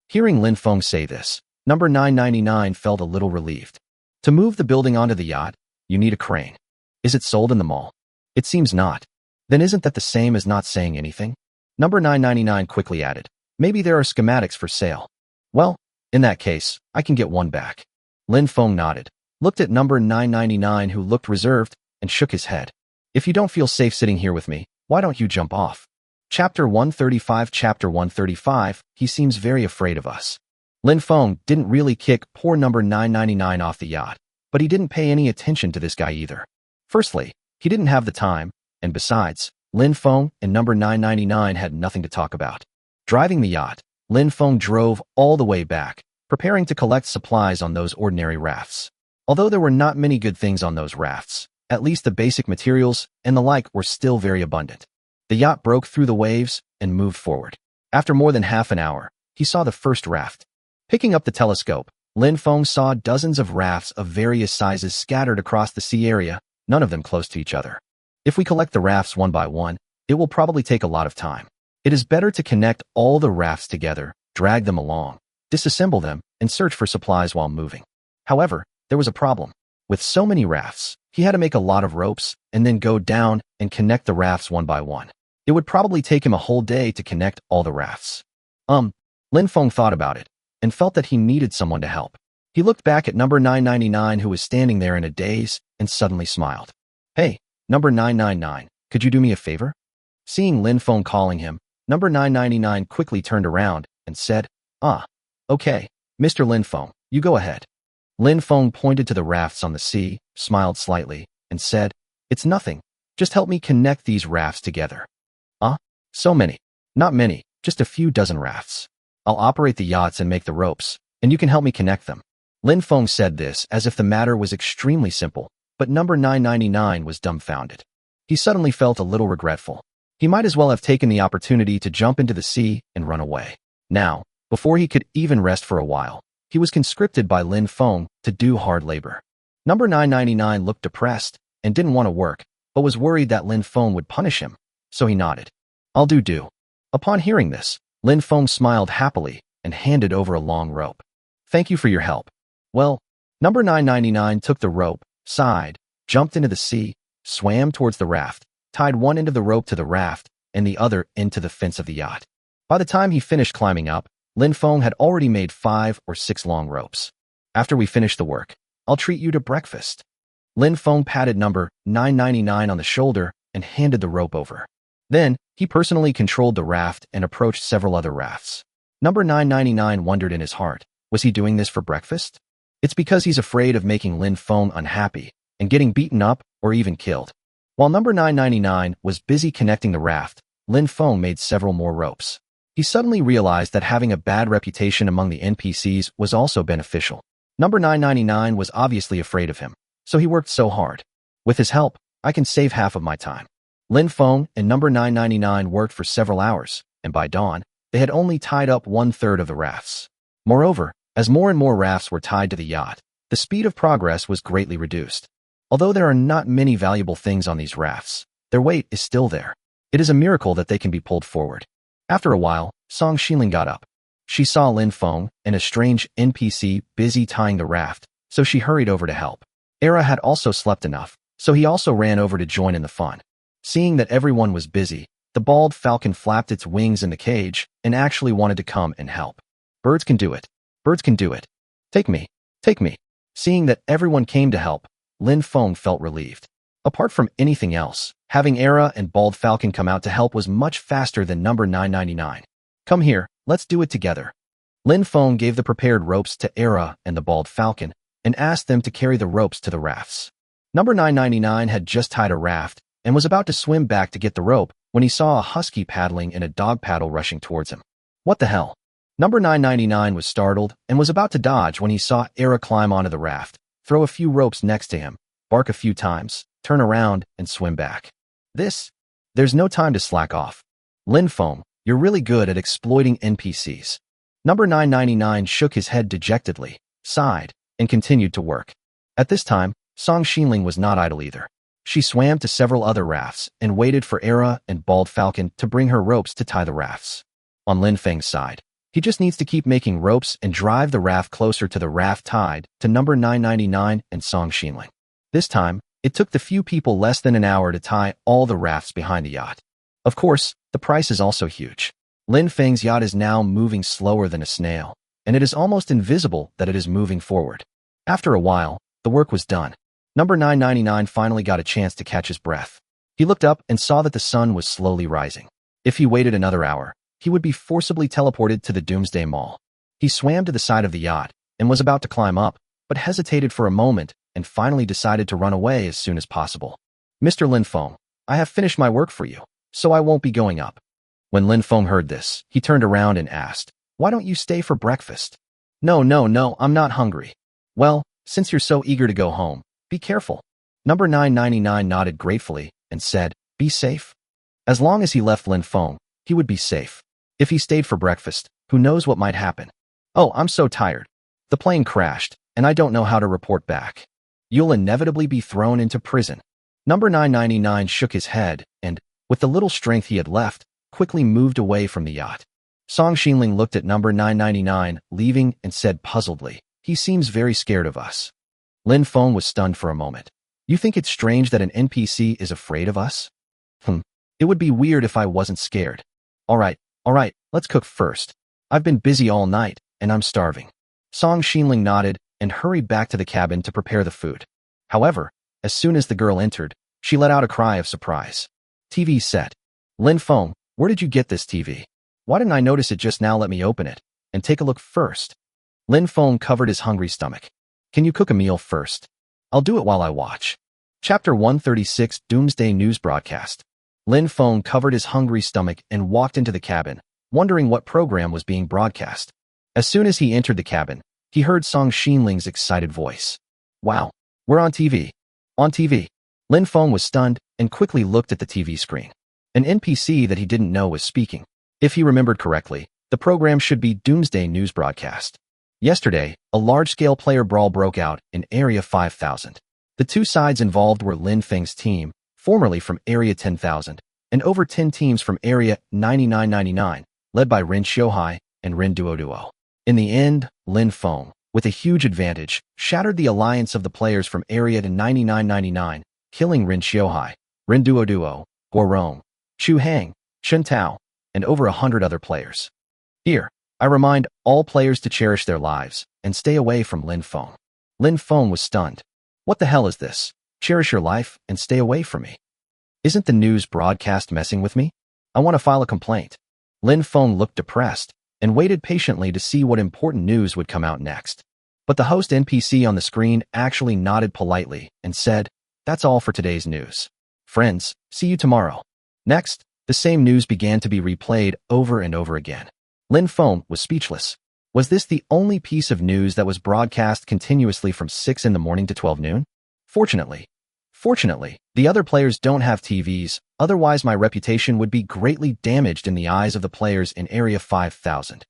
Hearing Lin Feng say this, number 999 felt a little relieved. To move the building onto the yacht, you need a crane. Is it sold in the mall? It seems not. Then isn't that the same as not saying anything? Number 999 quickly added, Maybe there are schematics for sale. Well, in that case, I can get one back. Lin Feng nodded, looked at number 999 who looked reserved, and shook his head. If you don't feel safe sitting here with me, why don't you jump off? Chapter 135 Chapter 135, He seems very afraid of us. Lin Feng didn't really kick poor number 999 off the yacht, but he didn't pay any attention to this guy either. Firstly, he didn't have the time, and besides, Lin Feng and number 999 had nothing to talk about. Driving the yacht, Lin Feng drove all the way back, preparing to collect supplies on those ordinary rafts. Although there were not many good things on those rafts, at least the basic materials and the like were still very abundant. The yacht broke through the waves and moved forward. After more than half an hour, he saw the first raft. Picking up the telescope, Lin Feng saw dozens of rafts of various sizes scattered across the sea area, none of them close to each other. If we collect the rafts one by one, it will probably take a lot of time. It is better to connect all the rafts together, drag them along, disassemble them, and search for supplies while moving. However, there was a problem. With so many rafts, he had to make a lot of ropes and then go down and connect the rafts one by one. It would probably take him a whole day to connect all the rafts. Lin Feng thought about it and felt that he needed someone to help. He looked back at number 999 who was standing there in a daze and suddenly smiled. Hey, number 999, could you do me a favor? Seeing Lin Feng calling him, number 999 quickly turned around and said, okay, Mr. Lin Feng, you go ahead. Lin Feng pointed to the rafts on the sea, smiled slightly, and said, it's nothing. Just help me connect these rafts together. So many. Not many, just a few dozen rafts. I'll operate the yachts and make the ropes, and you can help me connect them. Lin Feng said this as if the matter was extremely simple, but number 999 was dumbfounded. He suddenly felt a little regretful. He might as well have taken the opportunity to jump into the sea and run away. Now, before he could even rest for a while, he was conscripted by Lin Feng to do hard labor. Number 999 looked depressed and didn't want to work, but was worried that Lin Feng would punish him, so he nodded. I'll do. Upon hearing this, Lin Feng smiled happily and handed over a long rope. Thank you for your help. Well, number 999 took the rope, sighed, jumped into the sea, swam towards the raft, tied one end of the rope to the raft and the other into the fence of the yacht. By the time he finished climbing up, Lin Feng had already made 5 or 6 long ropes. After we finish the work, I'll treat you to breakfast. Lin Feng patted number 999 on the shoulder and handed the rope over. Then, he personally controlled the raft and approached several other rafts. Number 999 wondered in his heart, was he doing this for breakfast? It's because he's afraid of making Lin Feng unhappy and getting beaten up or even killed. While number 999 was busy connecting the raft, Lin Feng made several more ropes. He suddenly realized that having a bad reputation among the NPCs was also beneficial. Number 999 was obviously afraid of him, so he worked so hard. With his help, I can save half of my time. Lin Feng and number 999 worked for several hours, and by dawn, they had only tied up 1/3 of the rafts. Moreover, as more and more rafts were tied to the yacht, the speed of progress was greatly reduced. Although there are not many valuable things on these rafts, their weight is still there. It is a miracle that they can be pulled forward. After a while, Song Xiling got up. She saw Lin Feng and a strange NPC busy tying the raft, so she hurried over to help. Era had also slept enough, so he also ran over to join in the fun. Seeing that everyone was busy, the bald falcon flapped its wings in the cage and actually wanted to come and help. Birds can do it. Birds can do it. Take me. Take me. Seeing that everyone came to help, Lin Feng felt relieved. Apart from anything else, having Era and Bald Falcon come out to help was much faster than number 999. Come here, let's do it together. Lin Feng gave the prepared ropes to Era and the Bald Falcon and asked them to carry the ropes to the rafts. Number 999 had just tied a raft and was about to swim back to get the rope when he saw a husky paddling and a dog paddle rushing towards him. What the hell? Number 999 was startled and was about to dodge when he saw Era climb onto the raft, throw a few ropes next to him, bark a few times, turn around, and swim back. There's no time to slack off. Lin Feng, you're really good at exploiting NPCs. Number 999 shook his head dejectedly, sighed, and continued to work. At this time, Song Xiling was not idle either. She swam to several other rafts and waited for Era and Bald Falcon to bring her ropes to tie the rafts. On Lin Feng's side, he just needs to keep making ropes and drive the raft closer to the raft tied to number 999 and Song Xiling. This time, it took the few people less than an hour to tie all the rafts behind the yacht. Of course, the price is also huge. Lin Feng's yacht is now moving slower than a snail, and it is almost invisible that it is moving forward. After a while, the work was done. Number 999 finally got a chance to catch his breath. He looked up and saw that the sun was slowly rising. If he waited another hour, he would be forcibly teleported to the Doomsday Mall. He swam to the side of the yacht and was about to climb up, but hesitated for a moment and finally decided to run away as soon as possible. Mr. Lin Feng, I have finished my work for you, so I won't be going up. When Lin Feng heard this, he turned around and asked, why don't you stay for breakfast? No, I'm not hungry. Well, since you're so eager to go home, be careful. Number 999 nodded gratefully and said, be safe. As long as he left Lin Feng, he would be safe. If he stayed for breakfast, who knows what might happen? Oh, I'm so tired. The plane crashed, and I don't know how to report back. You'll inevitably be thrown into prison. Number 999 shook his head and, with the little strength he had left, quickly moved away from the yacht. Song Xiling looked at number 999 leaving and said puzzledly, he seems very scared of us. Lin Feng was stunned for a moment. You think it's strange that an NPC is afraid of us? It would be weird if I wasn't scared. All right, let's cook first. I've been busy all night, and I'm starving. Song Xinling nodded and hurried back to the cabin to prepare the food. However, as soon as the girl entered, she let out a cry of surprise. TV set. Lin Feng, where did you get this TV? Why didn't I notice it just now? Let me open it and take a look first. Lin Feng covered his hungry stomach. Can you cook a meal first? I'll do it while I watch. Chapter 136 Doomsday News Broadcast. Lin Feng covered his hungry stomach and walked into the cabin, wondering what program was being broadcast. As soon as he entered the cabin, he heard Song Xinling's excited voice. Wow, we're on TV. On TV. Lin Feng was stunned and quickly looked at the TV screen. An NPC that he didn't know was speaking. If he remembered correctly, the program should be Doomsday News Broadcast. Yesterday, a large-scale player brawl broke out in Area 5000. The two sides involved were Lin Feng's team, formerly from Area 10,000, and over 10 teams from Area 9999, led by Rin Xiuhai and Rin Duoduo. In the end, Lin Feng, with a huge advantage, shattered the alliance of the players from Area 9999, killing Rin Xiuhai, Rin Duoduo, Guorong, Chu Hang, Chen Tao, and over 100 other players. Here, I remind all players to cherish their lives and stay away from Lin Feng. Lin Feng was stunned. What the hell is this? Cherish your life and stay away from me. Isn't the news broadcast messing with me? I want to file a complaint. Lin Feng looked depressed and waited patiently to see what important news would come out next. But the host NPC on the screen actually nodded politely and said, "That's all for today's news. Friends, see you tomorrow." Next, the same news began to be replayed over and over again. Lin Feng was speechless. Was this the only piece of news that was broadcast continuously from 6 in the morning to 12 noon? Fortunately, the other players don't have TVs, otherwise my reputation would be greatly damaged in the eyes of the players in Area 5000.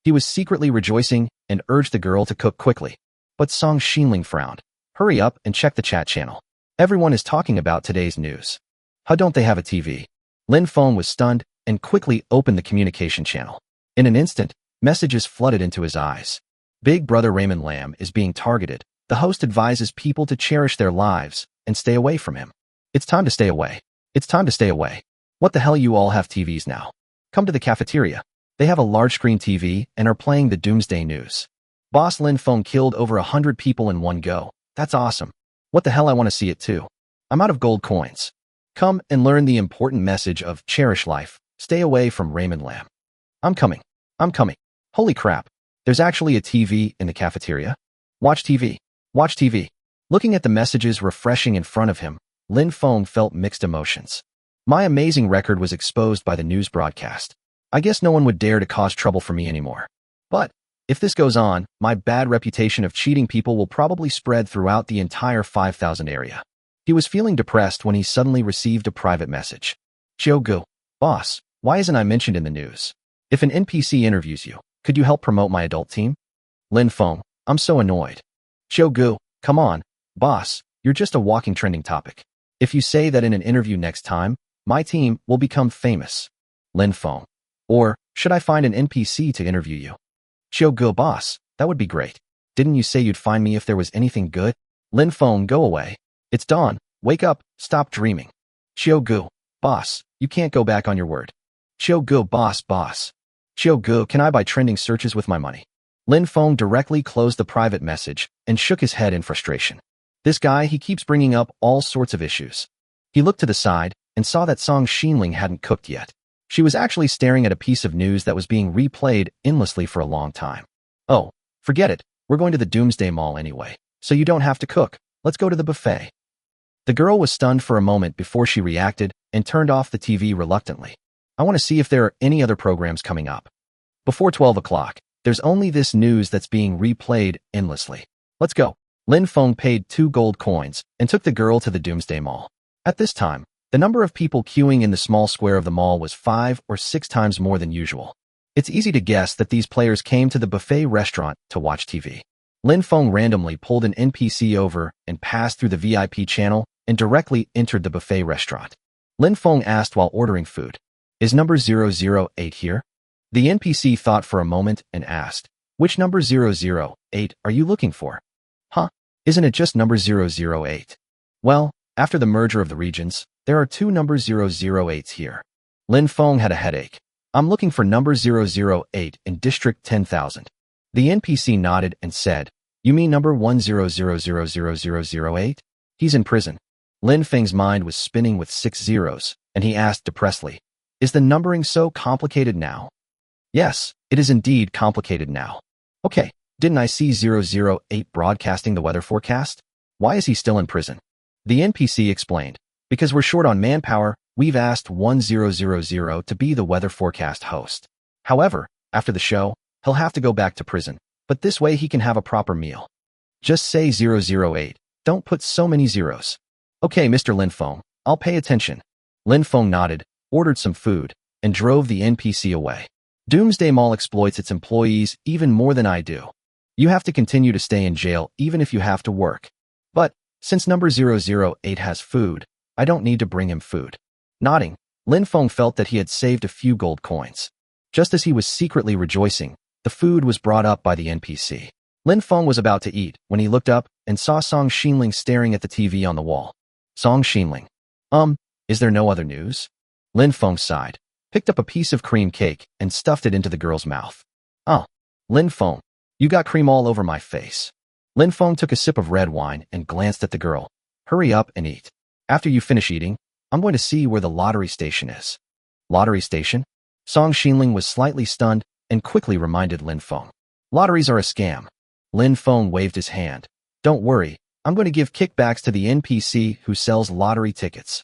He was secretly rejoicing and urged the girl to cook quickly. But Song Xinling frowned. Hurry up and check the chat channel. Everyone is talking about today's news. How don't they have a TV? Lin Feng was stunned and quickly opened the communication channel. In an instant, messages flooded into his eyes. Big Brother Raymond Lam is being targeted. The host advises people to cherish their lives and stay away from him. It's time to stay away. It's time to stay away. What the hell, you all have TVs now? Come to the cafeteria. They have a large screen TV and are playing the Doomsday News. Boss Lin Feng killed over 100 people in one go. That's awesome. What the hell, I want to see it too. I'm out of gold coins. Come and learn the important message of cherish life. Stay away from Raymond Lam. I'm coming. Holy crap. There's actually a TV in the cafeteria. Watch TV. Watch TV. Looking at the messages refreshing in front of him, Lin Feng felt mixed emotions. My amazing record was exposed by the news broadcast. I guess no one would dare to cause trouble for me anymore. But if this goes on, my bad reputation of cheating people will probably spread throughout the entire 5000 area. He was feeling depressed when he suddenly received a private message. Gu, boss, why isn't I mentioned in the news? If an NPC interviews you, could you help promote my adult team? Lin Feng, I'm so annoyed. Gu, come on, boss, you're just a walking trending topic. If you say that in an interview next time, my team will become famous. Lin Feng. Or, should I find an NPC to interview you? Gu, boss, that would be great. Didn't you say you'd find me if there was anything good? Lin Feng, go away. It's dawn. Wake up. Stop dreaming. Gu, boss, you can't go back on your word. Gu, boss. Gu, can I buy trending searches with my money? Lin Feng directly closed the private message and shook his head in frustration. This guy, he keeps bringing up all sorts of issues. He looked to the side and saw that Song Xinling hadn't cooked yet. She was actually staring at a piece of news that was being replayed endlessly for a long time. Oh, forget it. We're going to the Doomsday Mall anyway, so you don't have to cook. Let's go to the buffet. The girl was stunned for a moment before she reacted and turned off the TV reluctantly. I want to see if there are any other programs coming up. Before 12 o'clock, there's only this news that's being replayed endlessly. Let's go. Lin Feng paid 2 gold coins and took the girl to the Doomsday Mall. At this time, the number of people queuing in the small square of the mall was 5 or 6 times more than usual. It's easy to guess that these players came to the buffet restaurant to watch TV. Lin Feng randomly pulled an NPC over and passed through the VIP channel and directly entered the buffet restaurant. Lin Feng asked while ordering food, "Is number 008 here?" The NPC thought for a moment and asked, "Which number 008 are you looking for?" "Huh? Isn't it just number 008? Well, after the merger of the regions, there are two number 008s here. Lin Feng had a headache. I'm looking for number 008 in District 10,000. The NPC nodded and said, You mean number 100000008? He's in prison. Lin Feng's mind was spinning with 6 zeros, and he asked depressedly, Is the numbering so complicated now? Yes, it is indeed complicated now. Okay, didn't I see 008 broadcasting the weather forecast? Why is he still in prison? The NPC explained, Because we're short on manpower, we've asked 1000 to be the weather forecast host. However, after the show, he'll have to go back to prison, but this way he can have a proper meal. Just say 008. Don't put so many zeros. Okay, Mr. Lin Feng, I'll pay attention. Lin Feng nodded, ordered some food, and drove the NPC away. Doomsday Mall exploits its employees even more than I do. You have to continue to stay in jail even if you have to work. But, since number 008 has food, I don't need to bring him food. Nodding, Lin Feng felt that he had saved a few gold coins. Just as he was secretly rejoicing, the food was brought up by the NPC. Lin Feng was about to eat when he looked up and saw Song Xinling staring at the TV on the wall. Song Xinling. Is there no other news? Lin Feng sighed, picked up a piece of cream cake and stuffed it into the girl's mouth. Oh, Lin Feng, you got cream all over my face. Lin Feng took a sip of red wine and glanced at the girl. Hurry up and eat. After you finish eating, I'm going to see where the lottery station is. Lottery station? Song Xinling was slightly stunned and quickly reminded Lin Feng. Lotteries are a scam. Lin Feng waved his hand. Don't worry, I'm going to give kickbacks to the NPC who sells lottery tickets.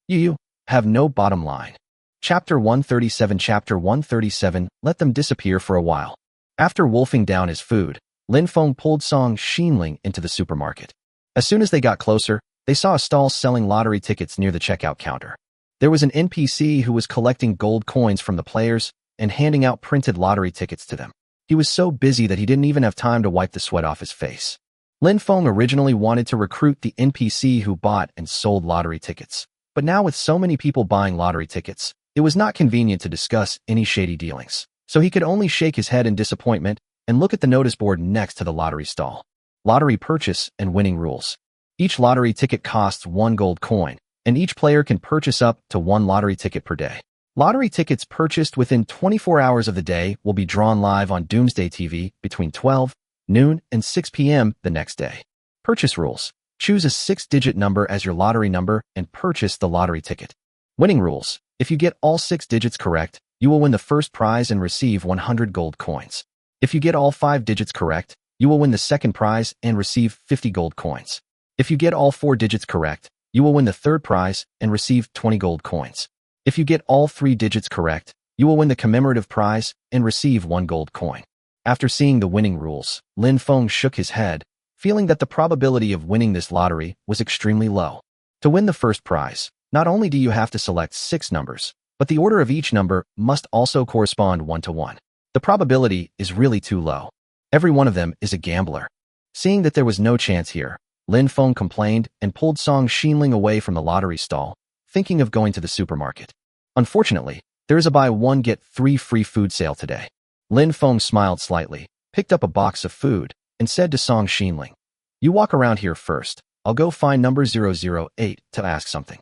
You have no bottom line. Chapter 137. Let them disappear for a while. After wolfing down his food, Lin Feng pulled Song Xinling into the supermarket. As soon as they got closer, they saw a stall selling lottery tickets near the checkout counter. There was an NPC who was collecting gold coins from the players and handing out printed lottery tickets to them. He was so busy that he didn't even have time to wipe the sweat off his face. Lin Feng originally wanted to recruit the NPC who bought and sold lottery tickets. But now with so many people buying lottery tickets, it was not convenient to discuss any shady dealings. So he could only shake his head in disappointment and look at the notice board next to the lottery stall. Lottery purchase and winning rules. Each lottery ticket costs 1 gold coin, and each player can purchase up to 1 lottery ticket per day. Lottery tickets purchased within 24 hours of the day will be drawn live on Doomsday TV between 12 noon and 6 p.m. the next day. Purchase rules. Choose a 6-digit number as your lottery number and purchase the lottery ticket. Winning rules. If you get all 6 digits correct, you will win the first prize and receive 100 gold coins. If you get all 5 digits correct, you will win the second prize and receive 50 gold coins. If you get all 4 digits correct, you will win the third prize and receive 20 gold coins. If you get all 3 digits correct, you will win the commemorative prize and receive 1 gold coin. After seeing the winning rules, Lin Feng shook his head, feeling that the probability of winning this lottery was extremely low. To win the first prize, not only do you have to select 6 numbers, but the order of each number must also correspond 1-to-1. The probability is really too low. Every one of them is a gambler. Seeing that there was no chance here, Lin Feng complained and pulled Song Xinling away from the lottery stall, thinking of going to the supermarket. Unfortunately, there is a buy 1 get 3 free food sale today. Lin Feng smiled slightly, picked up a box of food, and said to Song Xinling, You walk around here first. I'll go find number 008 to ask something.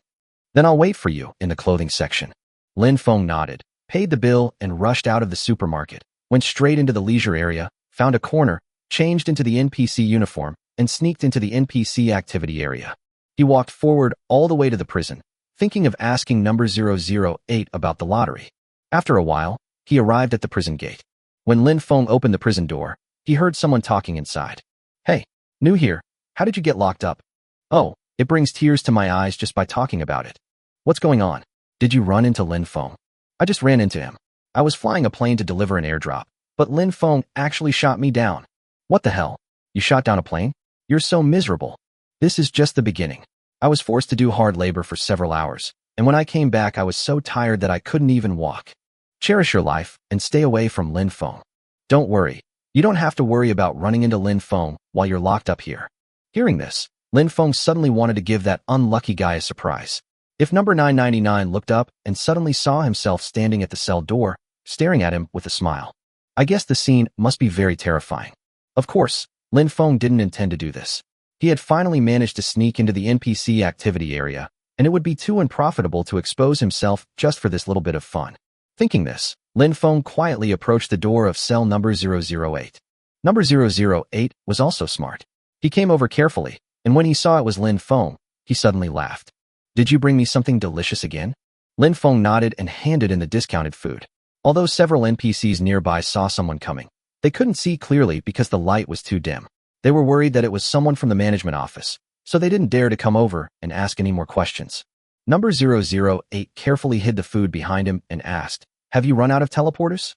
Then I'll wait for you in the clothing section. Lin Feng nodded, paid the bill, and rushed out of the supermarket, went straight into the leisure area, found a corner, changed into the NPC uniform, and sneaked into the NPC activity area. He walked forward all the way to the prison, thinking of asking number 008 about the lottery. After a while, he arrived at the prison gate. When Lin Feng opened the prison door, he heard someone talking inside. Hey, new here. How did you get locked up? Oh, it brings tears to my eyes just by talking about it. What's going on? Did you run into Lin Feng? I just ran into him. I was flying a plane to deliver an airdrop, but Lin Feng actually shot me down. What the hell? You shot down a plane? You're so miserable. This is just the beginning. I was forced to do hard labor for several hours, and when I came back I was so tired that I couldn't even walk. Cherish your life and stay away from Lin Feng. Don't worry. You don't have to worry about running into Lin Feng while you're locked up here. Hearing this, Lin Feng suddenly wanted to give that unlucky guy a surprise. If number 999 looked up and suddenly saw himself standing at the cell door, staring at him with a smile. I guess the scene must be very terrifying. Of course, Lin Feng didn't intend to do this. He had finally managed to sneak into the NPC activity area, and it would be too unprofitable to expose himself just for this little bit of fun. Thinking this, Lin Feng quietly approached the door of cell number 008. Number 008 was also smart. He came over carefully, and when he saw it was Lin Feng, he suddenly laughed. "Did you bring me something delicious again?" Lin Feng nodded and handed in the discounted food. Although several NPCs nearby saw someone coming, they couldn't see clearly because the light was too dim. They were worried that it was someone from the management office, so they didn't dare to come over and ask any more questions. Number 008 carefully hid the food behind him and asked, "Have you run out of teleporters?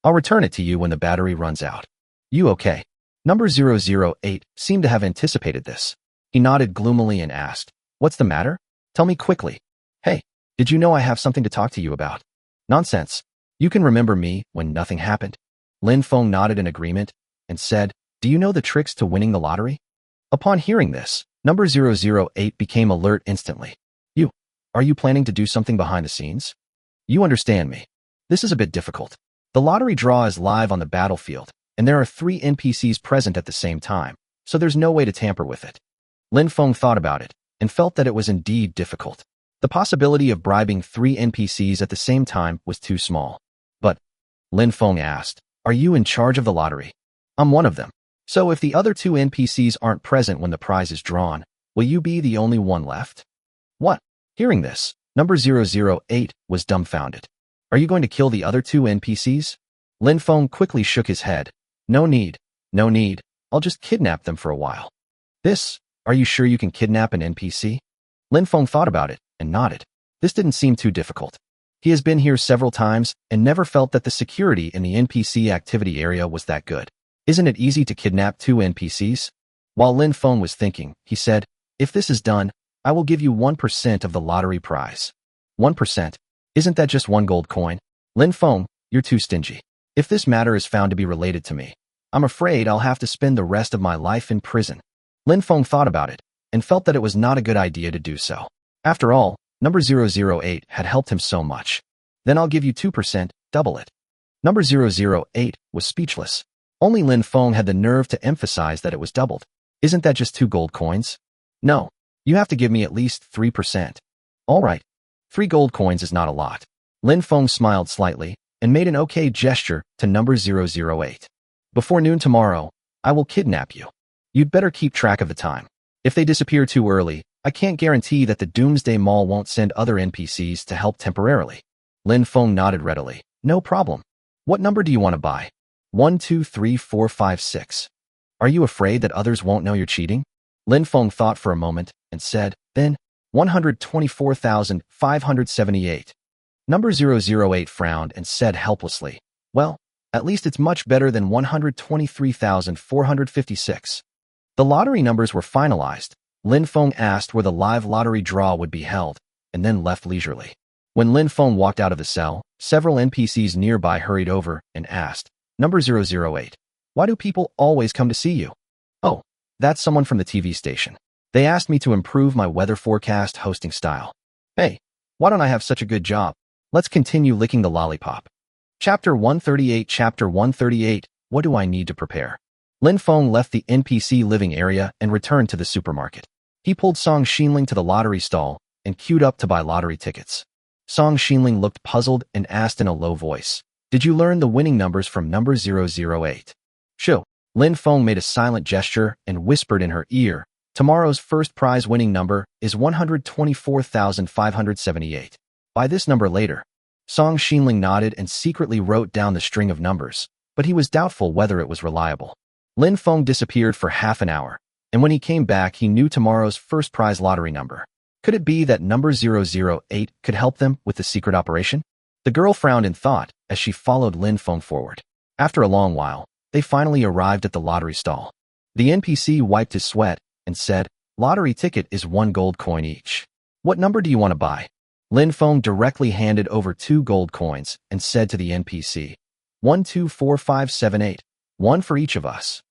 I'll return it to you when the battery runs out." "You okay?" Number 008 seemed to have anticipated this. He nodded gloomily and asked, "What's the matter? Tell me quickly." "Hey, did you know I have something to talk to you about?" "Nonsense. You can remember me when nothing happened." Lin Feng nodded in agreement and said, "Do you know the tricks to winning the lottery?" Upon hearing this, number 008 became alert instantly. Are you planning to do something behind the scenes?" "You understand me. This is a bit difficult. The lottery draw is live on the battlefield, and there are 3 NPCs present at the same time, so there's no way to tamper with it." Lin Feng thought about it and felt that it was indeed difficult. The possibility of bribing 3 NPCs at the same time was too small. But Lin Feng asked, "Are you in charge of the lottery?" "I'm one of them. So if the other 2 NPCs aren't present when the prize is drawn, will you be the only one left?" "What?" Hearing this, number 008 was dumbfounded. "Are you going to kill the other 2 NPCs?" Lin Feng quickly shook his head. No need. I'll just kidnap them for a while." Are you sure you can kidnap an NPC?" Lin Feng thought about it and nodded. This didn't seem too difficult. He has been here several times and never felt that the security in the NPC activity area was that good. Isn't it easy to kidnap 2 NPCs? While Lin Feng was thinking, he said, "If this is done, I will give you 1% of the lottery prize." 1%? Isn't that just 1 gold coin? Lin Feng, you're too stingy. If this matter is found to be related to me, I'm afraid I'll have to spend the rest of my life in prison. Lin Feng thought about it and felt that it was not a good idea to do so. After all, number 008 had helped him so much. "Then I'll give you 2%, double it." Number 008 was speechless. Only Lin Feng had the nerve to emphasize that it was doubled. "Isn't that just 2 gold coins?" "No. You have to give me at least 3%. "All right. 3 gold coins is not a lot." Lin Feng smiled slightly and made an okay gesture to number 008. "Before noon tomorrow, I will kidnap you. You'd better keep track of the time. If they disappear too early, I can't guarantee that the Doomsday Mall won't send other NPCs to help temporarily." Lin Feng nodded readily. "No problem. What number do you want to buy?" 1, 2, 3, 4, 5, 6. "Are you afraid that others won't know you're cheating?" Lin Feng thought for a moment and said, "Then 124,578. Number 008 frowned and said helplessly, "Well, at least it's much better than 123,456. The lottery numbers were finalized. Lin Feng asked where the live lottery draw would be held, and then left leisurely. When Lin Feng walked out of the cell, several NPCs nearby hurried over and asked, "Number 008, why do people always come to see you?" "Oh, that's someone from the TV station. They asked me to improve my weather forecast hosting style." "Hey, why don't I have such a good job? Let's continue licking the lollipop." Chapter 138. What do I need to prepare? Lin Feng left the NPC living area and returned to the supermarket. He pulled Song Xinling to the lottery stall and queued up to buy lottery tickets. Song Xinling looked puzzled and asked in a low voice, "Did you learn the winning numbers from number 008? "Sure." Lin Feng made a silent gesture and whispered in her ear, "Tomorrow's first prize winning number is 124,578. Buy this number later." Song Xinling nodded and secretly wrote down the string of numbers, but he was doubtful whether it was reliable. Lin Feng disappeared for half an hour, and when he came back he knew tomorrow's first prize lottery number. Could it be that number 008 could help them with the secret operation? The girl frowned in thought as she followed Lin Feng forward. After a long while, they finally arrived at the lottery stall. The NPC wiped his sweat and said, "Lottery ticket is 1 gold coin each. What number do you want to buy?" Lin Feng directly handed over 2 gold coins and said to the NPC, 1, 2, 4, 5, 7, 8. One for each of us."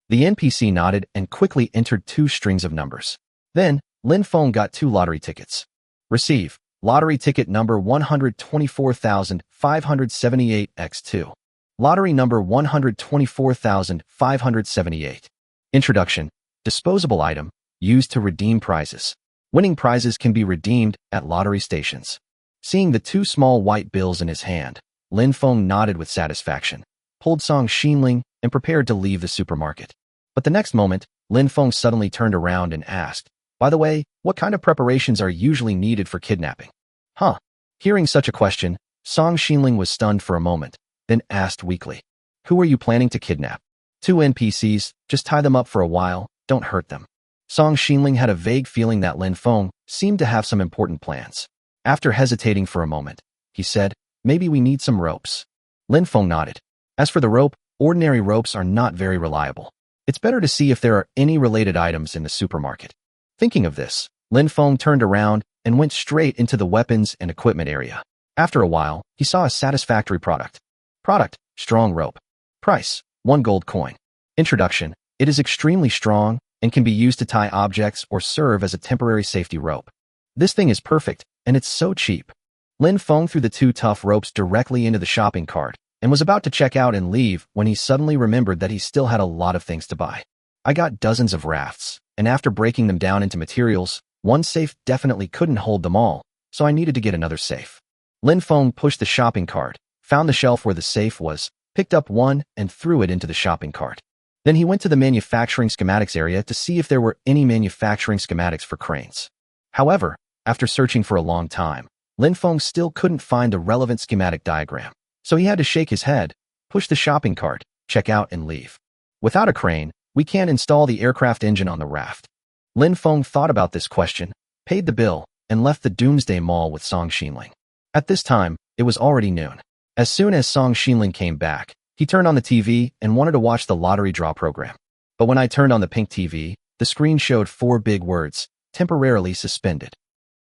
The NPC nodded and quickly entered 2 strings of numbers. Then, Lin Feng got 2 lottery tickets. "Receive, lottery ticket number 124,578x2. Lottery number 124,578. Introduction. disposable item, used to redeem prizes. Winning prizes can be redeemed at lottery stations. Seeing the two small white bills in his hand, Lin Feng nodded with satisfaction, pulled Song Xinling, and prepared to leave the supermarket. But the next moment, Lin Feng suddenly turned around and asked, "By the way, what kind of preparations are usually needed for kidnapping?" Huh? Hearing such a question, Song Xinling was stunned for a moment, then asked weakly, "Who are you planning to kidnap?" "Two NPCs, just tie them up for a while, don't hurt them." Song Xinling had a vague feeling that Lin Feng seemed to have some important plans. After hesitating for a moment, he said, "Maybe we need some ropes." Lin Feng nodded. As for the rope, ordinary ropes are not very reliable. It's better to see if there are any related items in the supermarket. Thinking of this, Lin Feng turned around and went straight into the weapons and equipment area. After a while, he saw a satisfactory product. Product, strong rope. Price, 1 gold coin. Introduction, it is extremely strong and can be used to tie objects or serve as a temporary safety rope. This thing is perfect, and it's so cheap. Lin Feng threw the two tough ropes directly into the shopping cart and was about to check out and leave when he suddenly remembered that he still had a lot of things to buy. "I got dozens of rafts, and after breaking them down into materials, one safe definitely couldn't hold them all, so I needed to get another safe." Lin Feng pushed the shopping cart, found the shelf where the safe was, picked up one, and threw it into the shopping cart. Then he went to the manufacturing schematics area to see if there were any manufacturing schematics for cranes. However, after searching for a long time, Lin Feng still couldn't find the relevant schematic diagram, so he had to shake his head, push the shopping cart, check out, and leave. "Without a crane, we can't install the aircraft engine on the raft." Lin Feng thought about this question, paid the bill, and left the Doomsday Mall with Song Xinling. At this time, it was already noon. As soon as Song Xinling came back, he turned on the TV and wanted to watch the lottery draw program. But when I turned on the pink TV, the screen showed 4 big words, "Temporarily suspended."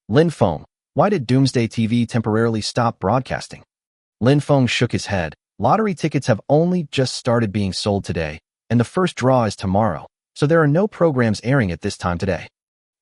"Lin Feng, why did Doomsday TV temporarily stop broadcasting?" Lin Feng shook his head. "Lottery tickets have only just started being sold today, and the first draw is tomorrow, so there are no programs airing at this time today."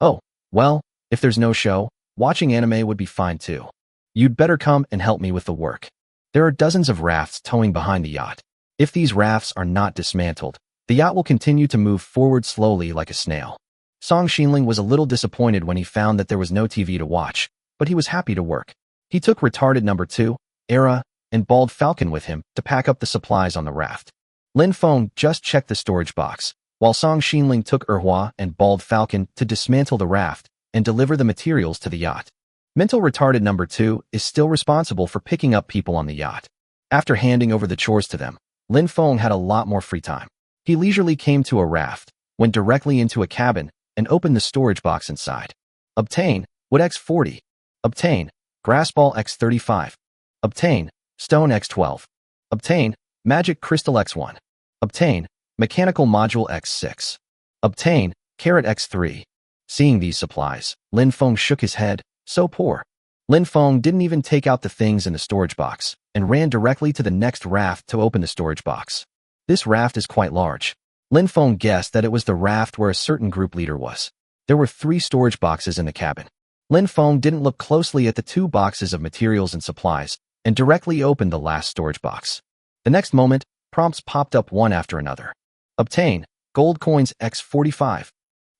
"Oh, well, if there's no show, watching anime would be fine too. You'd better come and help me with the work. There are dozens of rafts towing behind the yacht. If these rafts are not dismantled, the yacht will continue to move forward slowly like a snail." Song Xinling was a little disappointed when he found that there was no TV to watch, but he was happy to work. He took retarded number 2, Era, and Bald Falcon with him to pack up the supplies on the raft. Lin Feng just checked the storage box, while Song Xinling took Erhua and Bald Falcon to dismantle the raft and deliver the materials to the yacht. Mental retarded number 2 is still responsible for picking up people on the yacht. After handing over the chores to them, Lin Feng had a lot more free time. He leisurely came to a raft, went directly into a cabin, and opened the storage box inside. Obtain Wood X40. Obtain Grass Ball X35. Obtain Stone X12. Obtain Magic Crystal X1. Obtain Mechanical Module X6. Obtain Carrot X3. Seeing these supplies, Lin Feng shook his head. So poor. Lin Feng didn't even take out the things in the storage box and ran directly to the next raft to open the storage box. This raft is quite large. Lin Feng guessed that it was the raft where a certain group leader was. There were 3 storage boxes in the cabin. Lin Feng didn't look closely at the 2 boxes of materials and supplies and directly opened the last storage box. The next moment, prompts popped up one after another. Obtain Gold Coins X45.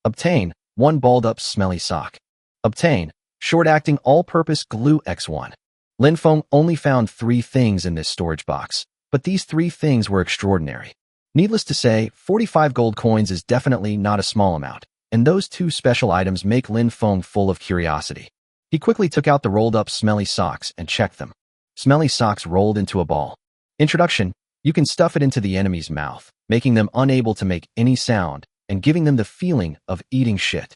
Obtain 1 balled up smelly sock. Obtain Short-acting all-purpose glue X1. Lin Feng only found 3 things in this storage box, but these 3 things were extraordinary. Needless to say, 45 gold coins is definitely not a small amount, and those 2 special items make Lin Feng full of curiosity. He quickly took out the rolled-up smelly socks and checked them. Smelly socks rolled into a ball. Introduction, you can stuff it into the enemy's mouth, making them unable to make any sound and giving them the feeling of eating shit.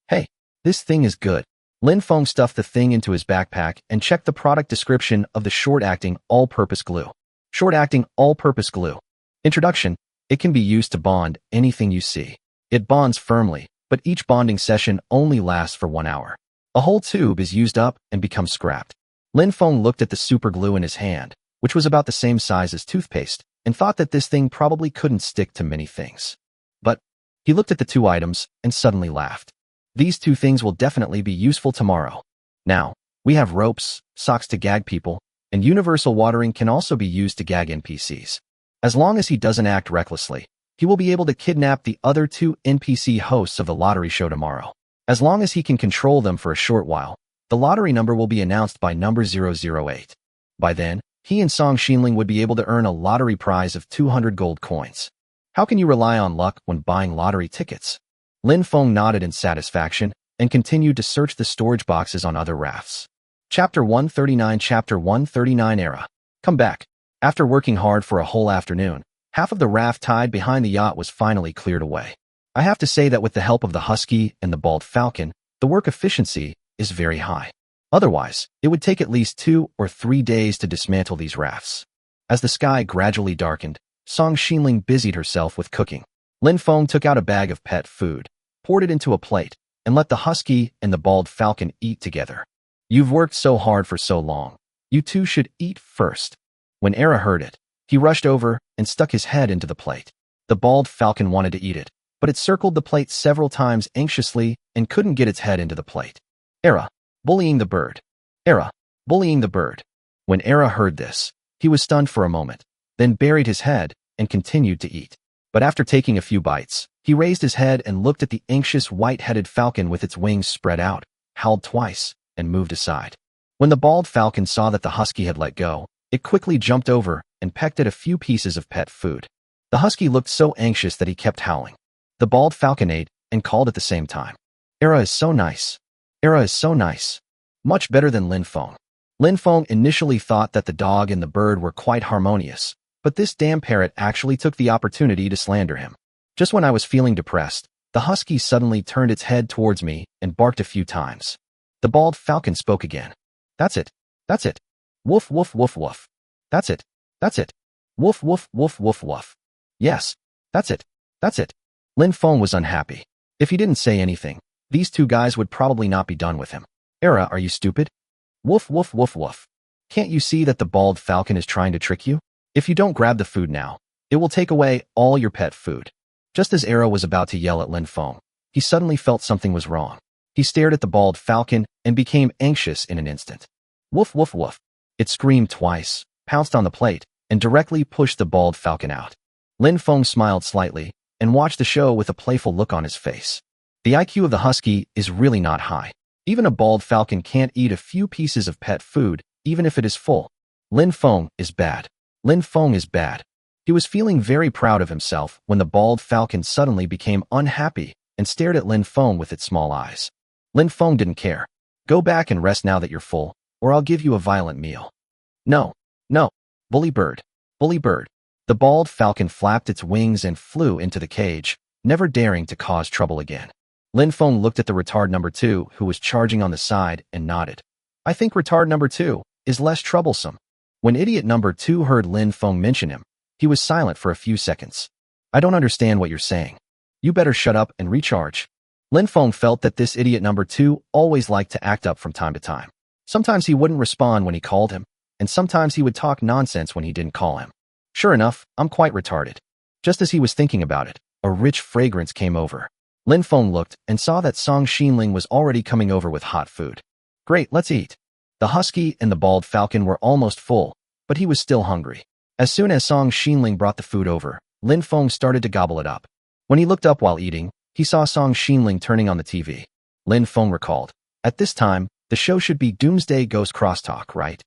Hey, this thing is good. Lin Feng stuffed the thing into his backpack and checked the product description of the short-acting all-purpose glue. Short-acting all-purpose glue. Introduction, it can be used to bond anything you see. It bonds firmly, but each bonding session only lasts for 1 hour. A whole tube is used up and becomes scrapped. Lin Feng looked at the super glue in his hand, which was about the same size as toothpaste, and thought that this thing probably couldn't stick to many things. But he looked at the 2 items and suddenly laughed. These 2 things will definitely be useful tomorrow. Now, we have ropes, socks to gag people, and universal watering can also be used to gag NPCs. As long as he doesn't act recklessly, he will be able to kidnap the other two NPC hosts of the lottery show tomorrow. As long as he can control them for a short while, the lottery number will be announced by number 008. By then, he and Song Xinling would be able to earn a lottery prize of 200 gold coins. How can you rely on luck when buying lottery tickets? Lin Feng nodded in satisfaction and continued to search the storage boxes on other rafts. Chapter 139 Era. Come back. After working hard for a whole afternoon, half of the raft tied behind the yacht was finally cleared away. I have to say that with the help of the husky and the bald falcon, the work efficiency is very high. Otherwise, it would take at least 2 or 3 days to dismantle these rafts. As the sky gradually darkened, Song Xinling busied herself with cooking. Lin Feng took out a bag of pet food, poured it into a plate, and let the husky and the bald falcon eat together. You've worked so hard for so long. You two should eat first. When Era heard it, he rushed over and stuck his head into the plate. The bald falcon wanted to eat it, but it circled the plate several times anxiously and couldn't get its head into the plate. Era, bullying the bird. Era, bullying the bird. When Era heard this, he was stunned for a moment, then buried his head and continued to eat. But after taking a few bites, he raised his head and looked at the anxious white-headed falcon with its wings spread out, howled twice, and moved aside. When the bald falcon saw that the husky had let go, it quickly jumped over and pecked at a few pieces of pet food. The husky looked so anxious that he kept howling. The bald falcon ate and called at the same time. Era is so nice. Era is so nice. Much better than Lin Feng. Lin Feng initially thought that the dog and the bird were quite harmonious, but this damn parrot actually took the opportunity to slander him. Just when I was feeling depressed, the husky suddenly turned its head towards me and barked a few times. The bald falcon spoke again. That's it. That's it. Woof, woof, woof, woof. That's it. That's it. Woof, woof, woof, woof, woof. Yes. That's it. That's it. Lin Feng was unhappy. If he didn't say anything, these two guys would probably not be done with him. Era, are you stupid? Woof, woof, woof, woof. Can't you see that the bald falcon is trying to trick you? If you don't grab the food now, it will take away all your pet food. Just as Era was about to yell at Lin Feng, he suddenly felt something was wrong. He stared at the bald falcon and became anxious in an instant. Woof, woof, woof. It screamed twice, pounced on the plate, and directly pushed the bald falcon out. Lin Feng smiled slightly and watched the show with a playful look on his face. The IQ of the husky is really not high. Even a bald falcon can't eat a few pieces of pet food, even if it is full. Lin Feng is bad. Lin Feng is bad. He was feeling very proud of himself when the bald falcon suddenly became unhappy and stared at Lin Feng with its small eyes. Lin Feng didn't care. Go back and rest now that you're full, or I'll give you a violent meal. No, no, bully bird, bully bird. The bald falcon flapped its wings and flew into the cage, never daring to cause trouble again. Lin Feng looked at the retard number 2 who was charging on the side and nodded. I think retard number 2 is less troublesome. When idiot number 2 heard Lin Feng mention him, he was silent for a few seconds. I don't understand what you're saying. You better shut up and recharge. Lin Feng felt that this idiot number 2 always liked to act up from time to time. Sometimes he wouldn't respond when he called him, and sometimes he would talk nonsense when he didn't call him. Sure enough, I'm quite retarded. Just as he was thinking about it, a rich fragrance came over. Lin Feng looked and saw that Song Xinling was already coming over with hot food. Great, let's eat. The husky and the bald falcon were almost full, but he was still hungry. As soon as Song Xinling brought the food over, Lin Feng started to gobble it up. When he looked up while eating, he saw Song Xinling turning on the TV. Lin Feng recalled, at this time, the show should be Doomsday Ghost Crosstalk, right?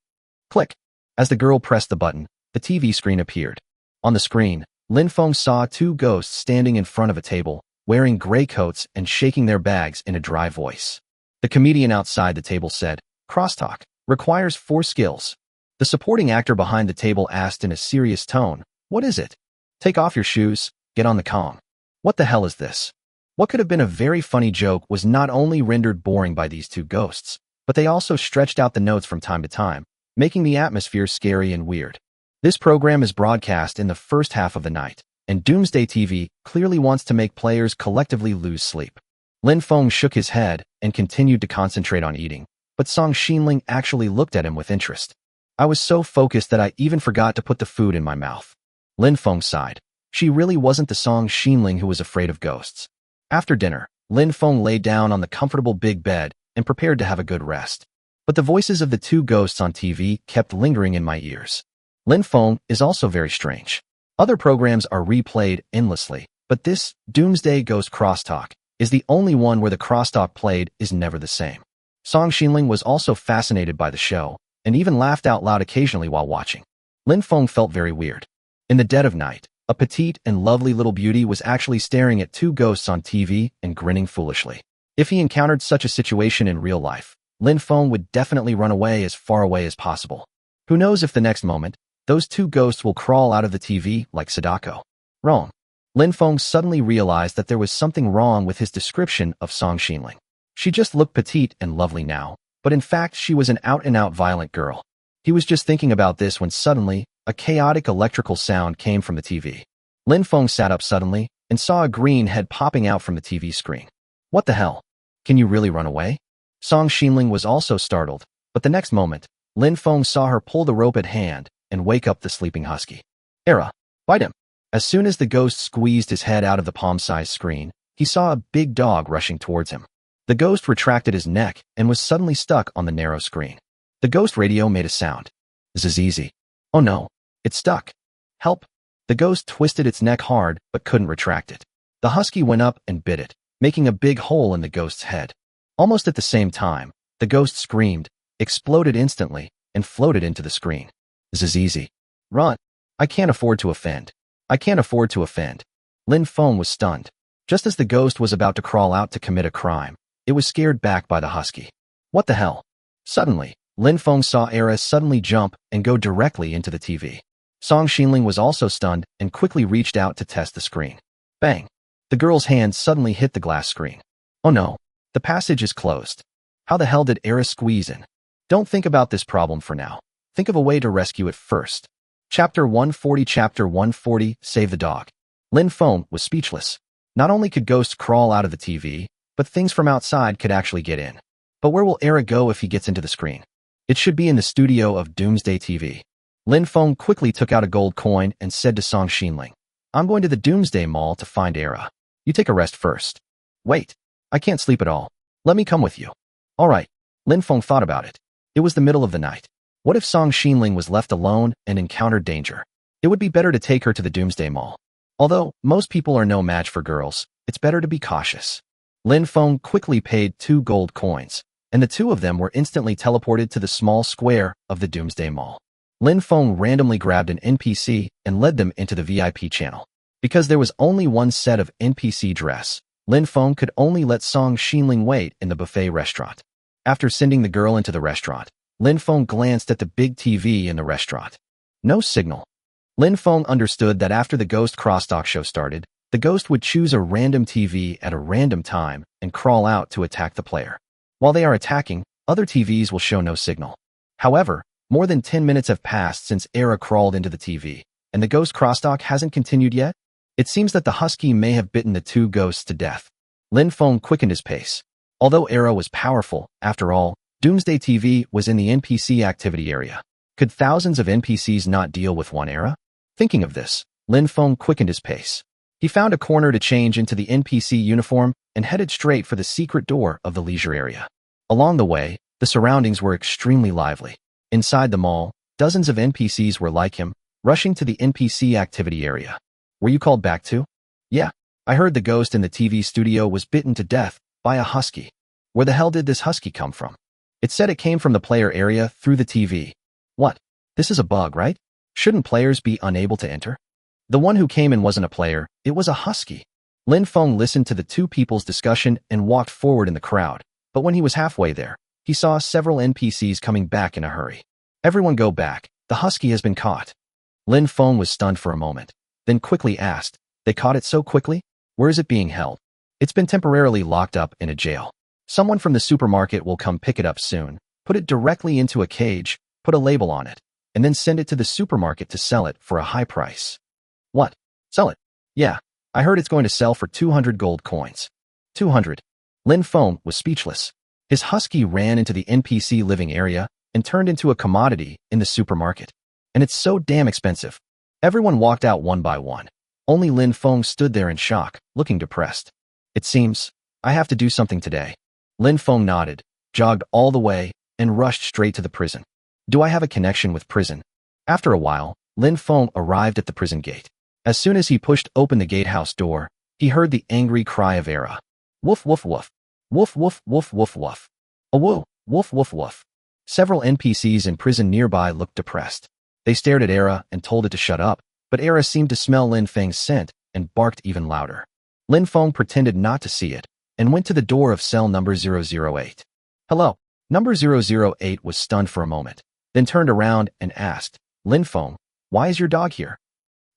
Click. As the girl pressed the button, the TV screen appeared. On the screen, Lin Feng saw 2 ghosts standing in front of a table, wearing gray coats and shaking their bags in a dry voice. The comedian outside the table said, Crosstalk requires 4 skills. The supporting actor behind the table asked in a serious tone, what is it? Take off your shoes, get on the Kong. What the hell is this? What could have been a very funny joke was not only rendered boring by these 2 ghosts, but they also stretched out the notes from time to time, making the atmosphere scary and weird. This program is broadcast in the first half of the night, and Doomsday TV clearly wants to make players collectively lose sleep. Lin Feng shook his head and continued to concentrate on eating, but Song Xinling actually looked at him with interest. I was so focused that I even forgot to put the food in my mouth. Lin Feng sighed. She really wasn't the Song Xinling who was afraid of ghosts. After dinner, Lin Feng lay down on the comfortable big bed and prepared to have a good rest. But the voices of the 2 ghosts on TV kept lingering in my ears. Lin Feng is also very strange. Other programs are replayed endlessly, but this Doomsday Ghost Crosstalk is the only one where the crosstalk played is never the same. Song Xinling was also fascinated by the show, and even laughed out loud occasionally while watching. Lin Feng felt very weird. In the dead of night, a petite and lovely little beauty was actually staring at two ghosts on TV and grinning foolishly. If he encountered such a situation in real life, Lin Feng would definitely run away as far away as possible. Who knows if the next moment, those two ghosts will crawl out of the TV like Sadako. Wrong. Lin Feng suddenly realized that there was something wrong with his description of Song Xinling. She just looked petite and lovely now, but in fact she was an out-and-out violent girl. He was just thinking about this when suddenly, a chaotic electrical sound came from the TV. Lin Feng sat up suddenly and saw a green head popping out from the TV screen. What the hell? Can you really run away? Song Xinling was also startled, but the next moment, Lin Feng saw her pull the rope at hand and wake up the sleeping husky. Era, bite him. As soon as the ghost squeezed his head out of the palm-sized screen, he saw a big dog rushing towards him. The ghost retracted his neck and was suddenly stuck on the narrow screen. The ghost radio made a sound. This is easy. Oh no, it's stuck. Help. The ghost twisted its neck hard but couldn't retract it. The husky went up and bit it, making a big hole in the ghost's head. Almost at the same time, the ghost screamed, exploded instantly, and floated into the screen. This is easy. Run. I can't afford to offend. I can't afford to offend. Lin Feng was stunned. Just as the ghost was about to crawl out to commit a crime, it was scared back by the husky. What the hell? Suddenly, Lin Feng saw Era suddenly jump and go directly into the TV. Song Xinling was also stunned and quickly reached out to test the screen. Bang! The girl's hand suddenly hit the glass screen. Oh no, the passage is closed. How the hell did Era squeeze in? Don't think about this problem for now. Think of a way to rescue it first. Chapter 140 Save the Dog. Lin Feng was speechless. Not only could ghosts crawl out of the TV, but things from outside could actually get in. But where will Era go if he gets into the screen? It should be in the studio of Doomsday TV. Lin Feng quickly took out a gold coin and said to Song Xinling, I'm going to the Doomsday Mall to find Era. You take a rest first. Wait, I can't sleep at all. Let me come with you. All right. Lin Feng thought about it. It was the middle of the night. What if Song Xinling was left alone and encountered danger? It would be better to take her to the Doomsday Mall. Although most people are no match for girls, it's better to be cautious. Lin Feng quickly paid 2 gold coins, and the two of them were instantly teleported to the small square of the Doomsday Mall. Lin Feng randomly grabbed an NPC and led them into the VIP channel. Because there was only one set of NPC dress, Lin Feng could only let Song Xinling wait in the buffet restaurant. After sending the girl into the restaurant, Lin Feng glanced at the big TV in the restaurant. No signal. Lin Feng understood that after the Ghost Crosstalk show started, the ghost would choose a random TV at a random time and crawl out to attack the player. While they are attacking, other TVs will show no signal. However, more than 10 minutes have passed since Era crawled into the TV, and the Ghost Crosstalk hasn't continued yet. It seems that the husky may have bitten the two ghosts to death. Lin Feng quickened his pace. Although Era was powerful, after all, Doomsday TV was in the NPC activity area. Could thousands of NPCs not deal with one Era? Thinking of this, Lin Feng quickened his pace. He found a corner to change into the NPC uniform and headed straight for the secret door of the leisure area. Along the way, the surroundings were extremely lively. Inside the mall, dozens of NPCs were like him, rushing to the NPC activity area. Were you called back too? Yeah, I heard the ghost in the TV studio was bitten to death by a husky. Where the hell did this husky come from? It said it came from the player area through the TV. What? This is a bug, right? Shouldn't players be unable to enter? The one who came in wasn't a player, it was a husky. Lin Feng listened to the two people's discussion and walked forward in the crowd, but when he was halfway there, he saw several NPCs coming back in a hurry. Everyone go back, the husky has been caught. Lin Feng was stunned for a moment, then quickly asked, they caught it so quickly? Where is it being held? It's been temporarily locked up in a jail. Someone from the supermarket will come pick it up soon, put it directly into a cage, put a label on it, and then send it to the supermarket to sell it for a high price. What? Sell it? Yeah, I heard it's going to sell for 200 gold coins. 200. Lin Feng was speechless. His husky ran into the NPC living area and turned into a commodity in the supermarket. And it's so damn expensive. Everyone walked out one by one. Only Lin Feng stood there in shock, looking depressed. It seems I have to do something today. Lin Feng nodded, jogged all the way, and rushed straight to the prison. Do I have a connection with prison? After a while, Lin Feng arrived at the prison gate. As soon as he pushed open the gatehouse door, he heard the angry cry of Era. Woof woof woof. Woof woof woof woof woof. A woo, woof woof woof. Several NPCs in prison nearby looked depressed. They stared at Era and told it to shut up, but Era seemed to smell Lin Feng's scent and barked even louder. Lin Feng pretended not to see it and went to the door of cell number 008. Hello. Number 008 was stunned for a moment, then turned around and asked, Lin Feng, why is your dog here?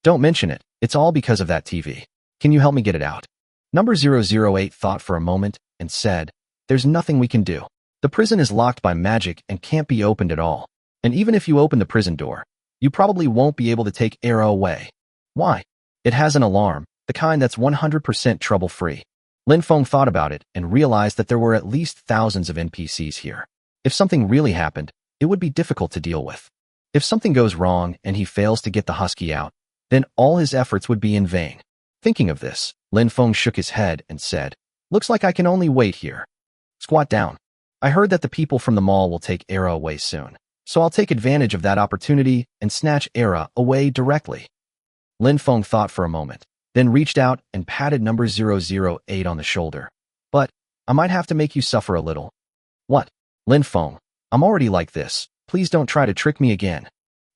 Don't mention it. It's all because of that TV. Can you help me get it out? Number 008 thought for a moment and said, there's nothing we can do. The prison is locked by magic and can't be opened at all. And even if you open the prison door, you probably won't be able to take Era away. Why? It has an alarm, the kind that's 100% trouble-free. Lin Feng thought about it and realized that there were at least thousands of NPCs here. If something really happened, it would be difficult to deal with. If something goes wrong and he fails to get the husky out, then all his efforts would be in vain. Thinking of this, Lin Feng shook his head and said, looks like I can only wait here. Squat down. I heard that the people from the mall will take Era away soon, so I'll take advantage of that opportunity and snatch Era away directly. Lin Feng thought for a moment, then reached out and patted number 008 on the shoulder. But I might have to make you suffer a little. What? Lin Feng, I'm already like this. Please don't try to trick me again.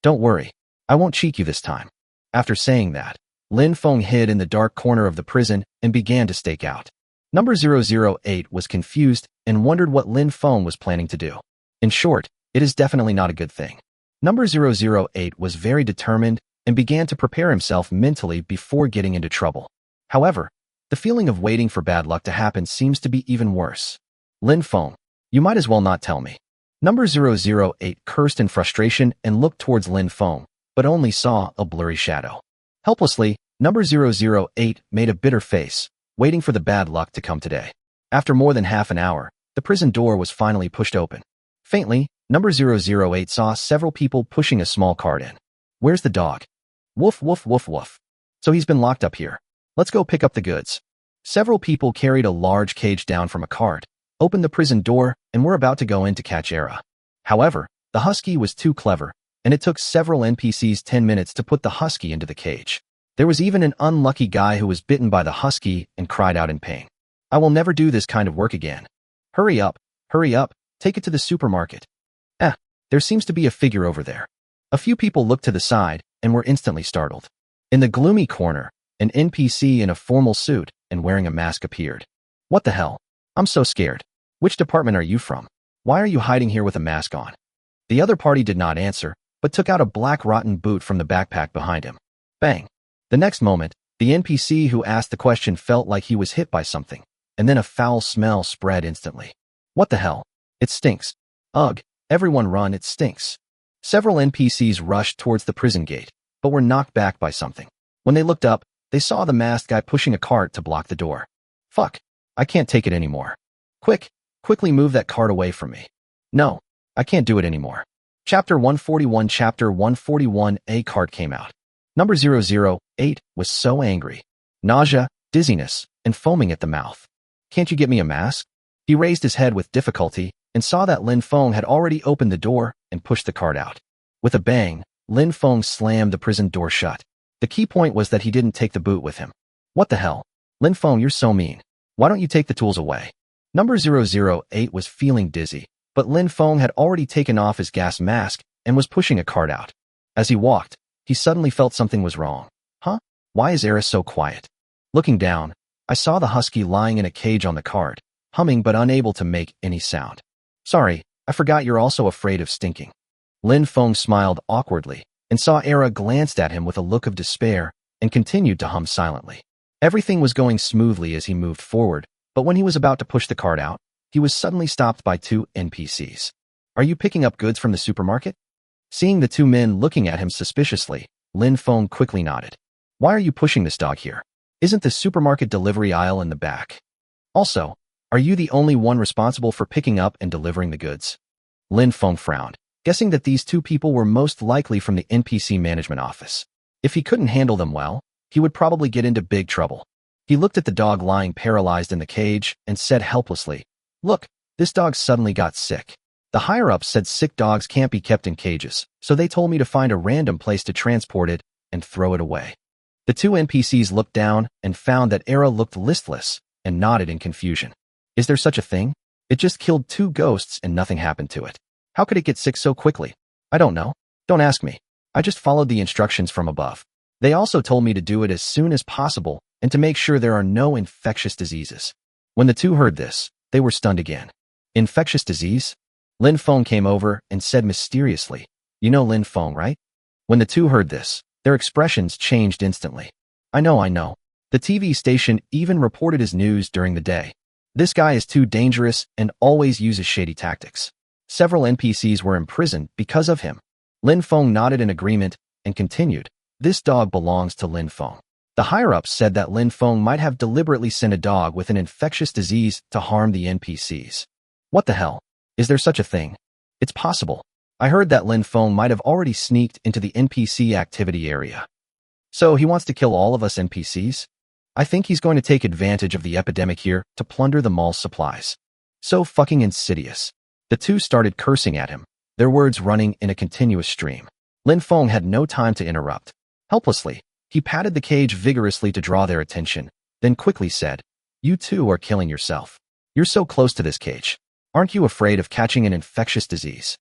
Don't worry. I won't cheat you this time. After saying that, Lin Feng hid in the dark corner of the prison and began to stake out. Number 008 was confused and wondered what Lin Feng was planning to do. In short, it is definitely not a good thing. Number 008 was very determined and began to prepare himself mentally before getting into trouble. However, the feeling of waiting for bad luck to happen seems to be even worse. Lin Feng, you might as well not tell me. Number 008 cursed in frustration and looked towards Lin Feng, but only saw a blurry shadow. Helplessly, number 008 made a bitter face, waiting for the bad luck to come today. After more than half an hour, the prison door was finally pushed open. Faintly, number 008 saw several people pushing a small cart in. Where's the dog? Woof woof woof woof. So he's been locked up here. Let's go pick up the goods. Several people carried a large cage down from a cart, opened the prison door, and were about to go in to catch Era. However, the husky was too clever, and it took several NPCs 10 minutes to put the husky into the cage. There was even an unlucky guy who was bitten by the husky and cried out in pain. I will never do this kind of work again. Hurry up, take it to the supermarket. There seems to be a figure over there. A few people looked to the side and were instantly startled. In the gloomy corner, an NPC in a formal suit and wearing a mask appeared. What the hell? I'm so scared. Which department are you from? Why are you hiding here with a mask on? The other party did not answer, but took out a black rotten boot from the backpack behind him. Bang! The next moment, the NPC who asked the question felt like he was hit by something, and then a foul smell spread instantly. What the hell? It stinks. Ugh, everyone run, it stinks. Several NPCs rushed towards the prison gate, but were knocked back by something. When they looked up, they saw the masked guy pushing a cart to block the door. Fuck, I can't take it anymore. Quickly move that cart away from me. No, I can't do it anymore. Chapter 141 Chapter 141 A cart came out. Number 008 was so angry. Nausea, dizziness, and foaming at the mouth. Can't you get me a mask? He raised his head with difficulty and saw that Lin Feng had already opened the door and pushed the cart out. With a bang, Lin Feng slammed the prison door shut. The key point was that he didn't take the boot with him. What the hell? Lin Feng, you're so mean. Why don't you take the tools away? Number 008 was feeling dizzy, but Lin Feng had already taken off his gas mask and was pushing a cart out. As he walked, he suddenly felt something was wrong. Huh? Why is Era so quiet? Looking down, I saw the husky lying in a cage on the cart, humming but unable to make any sound. Sorry, I forgot you're also afraid of stinking. Lin Feng smiled awkwardly and saw Era glanced at him with a look of despair and continued to hum silently. Everything was going smoothly as he moved forward, but when he was about to push the cart out, he was suddenly stopped by two NPCs. Are you picking up goods from the supermarket? Seeing the two men looking at him suspiciously, Lin Feng quickly nodded. Why are you pushing this dog here? Isn't the supermarket delivery aisle in the back? Also, are you the only one responsible for picking up and delivering the goods? Lin Feng frowned, guessing that these two people were most likely from the NPC management office. If he couldn't handle them well, he would probably get into big trouble. He looked at the dog lying paralyzed in the cage and said helplessly, Look, this dog suddenly got sick. The higher-ups said sick dogs can't be kept in cages, so they told me to find a random place to transport it and throw it away. The The two NPCs looked down and found that Era looked listless and nodded in confusion. Is there such a thing? It just killed 2 ghosts and nothing happened to it. How could it get sick so quickly? I don't know. Don't ask me. I just followed the instructions from above. They also told me to do it as soon as possible and to make sure there are no infectious diseases. When the two heard this, they were stunned again. Infectious disease? Lin Feng came over and said mysteriously, "You know Lin Feng, right?" When the two heard this, their expressions changed instantly. I know. The TV station even reported his news during the day. This guy is too dangerous and always uses shady tactics. Several NPCs were imprisoned because of him. Lin Feng nodded in agreement and continued, "This dog belongs to Lin Feng." The higher-ups said that Lin Feng might have deliberately sent a dog with an infectious disease to harm the NPCs. What the hell? Is there such a thing? It's possible. I heard that Lin Feng might have already sneaked into the NPC activity area. So he wants to kill all of us NPCs? I think he's going to take advantage of the epidemic here to plunder the mall's supplies. So fucking insidious. The two started cursing at him, their words running in a continuous stream. Lin Feng had no time to interrupt. Helplessly, he patted the cage vigorously to draw their attention, then quickly said, "You two are killing yourself. You're so close to this cage. Aren't you afraid of catching an infectious disease?"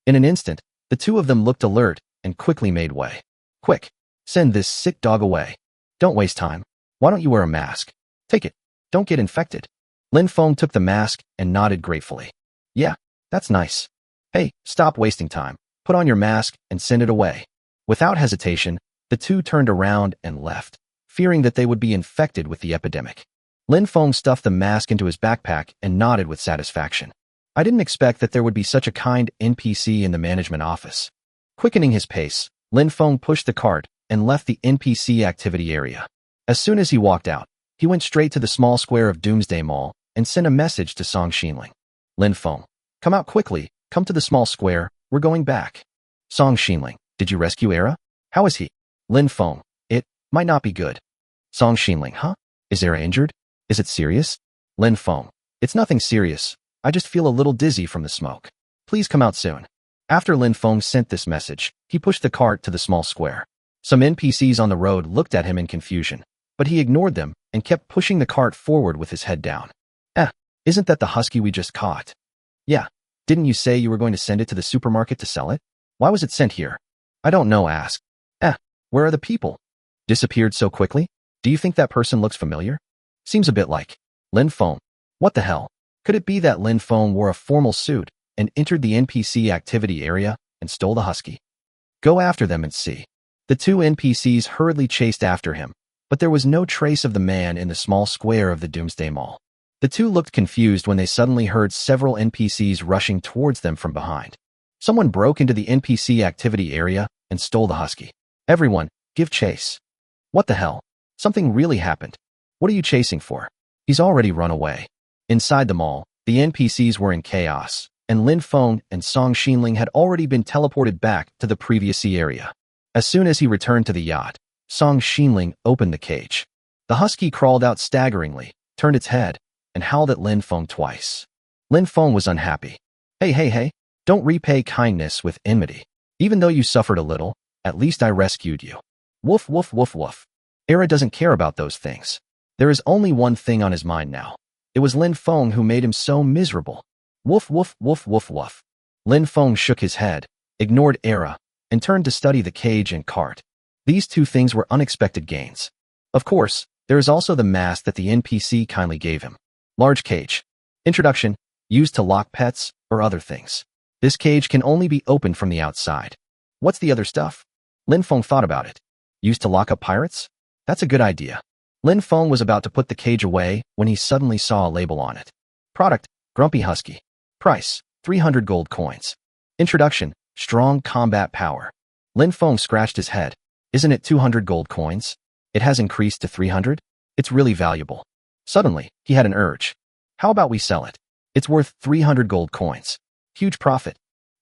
In an instant, the two of them looked alert and quickly made way. "Quick, send this sick dog away. Don't waste time. Why don't you wear a mask? Take it. Don't get infected." Lin Feng took the mask and nodded gratefully. "Yeah, that's nice. Hey, stop wasting time. Put on your mask and send it away." Without hesitation, the two turned around and left, fearing that they would be infected with the epidemic. Lin Feng stuffed the mask into his backpack and nodded with satisfaction. I didn't expect that there would be such a kind NPC in the management office. Quickening his pace, Lin Feng pushed the cart and left the NPC activity area. As soon as he walked out, he went straight to the small square of Doomsday Mall and sent a message to Song Xinling. "Lin Feng, come out quickly, come to the small square, we're going back." "Song Xinling, did you rescue Era? How is he?" Lin Feng, "It might not be good." Song Xinling, "Huh? Is Era injured? Is it serious?" Lin Feng, "It's nothing serious. I just feel a little dizzy from the smoke. Please come out soon." After Lin Feng sent this message, he pushed the cart to the small square. Some NPCs on the road looked at him in confusion, but he ignored them and kept pushing the cart forward with his head down. Isn't that the husky we just caught?" "Yeah. Didn't you say you were going to send it to the supermarket to sell it? Why was it sent here?" "I don't know, ask." Where are the people? Disappeared so quickly? Do you think that person looks familiar?" "Seems a bit like Lin Feng." "What the hell? Could it be that Lin Feng wore a formal suit and entered the NPC activity area and stole the husky?" "Go after them and see." The two NPCs hurriedly chased after him, but there was no trace of the man in the small square of the Doomsday Mall. The two looked confused when they suddenly heard several NPCs rushing towards them from behind. Someone broke into the NPC activity area and stole the husky. "Everyone, give chase." "What the hell? Something really happened. What are you chasing for?" "He's already run away." Inside the mall, the NPCs were in chaos, and Lin Feng and Song Xinling had already been teleported back to the previous area. As soon as he returned to the yacht, Song Xinling opened the cage. The husky crawled out staggeringly, turned its head, and howled at Lin Feng twice. Lin Feng was unhappy. Hey, don't repay kindness with enmity. Even though you suffered a little, at least I rescued you." Woof, woof, woof, woof. Era doesn't care about those things. There is only one thing on his mind now. It was Lin Feng who made him so miserable. Woof, woof, woof, woof, woof. Lin Feng shook his head, ignored Era, and turned to study the cage and cart. These two things were unexpected gains. Of course, there is also the mask that the NPC kindly gave him. Large cage. Introduction, used to lock pets or other things. This cage can only be opened from the outside. What's the other stuff? Lin Feng thought about it. Used to lock up pirates? That's a good idea. Lin Feng was about to put the cage away when he suddenly saw a label on it. Product, Grumpy Husky. Price, 300 gold coins. Introduction, strong combat power. Lin Feng scratched his head. Isn't it 200 gold coins? It has increased to 300? It's really valuable. Suddenly, he had an urge. How about we sell it? It's worth 300 gold coins. Huge profit.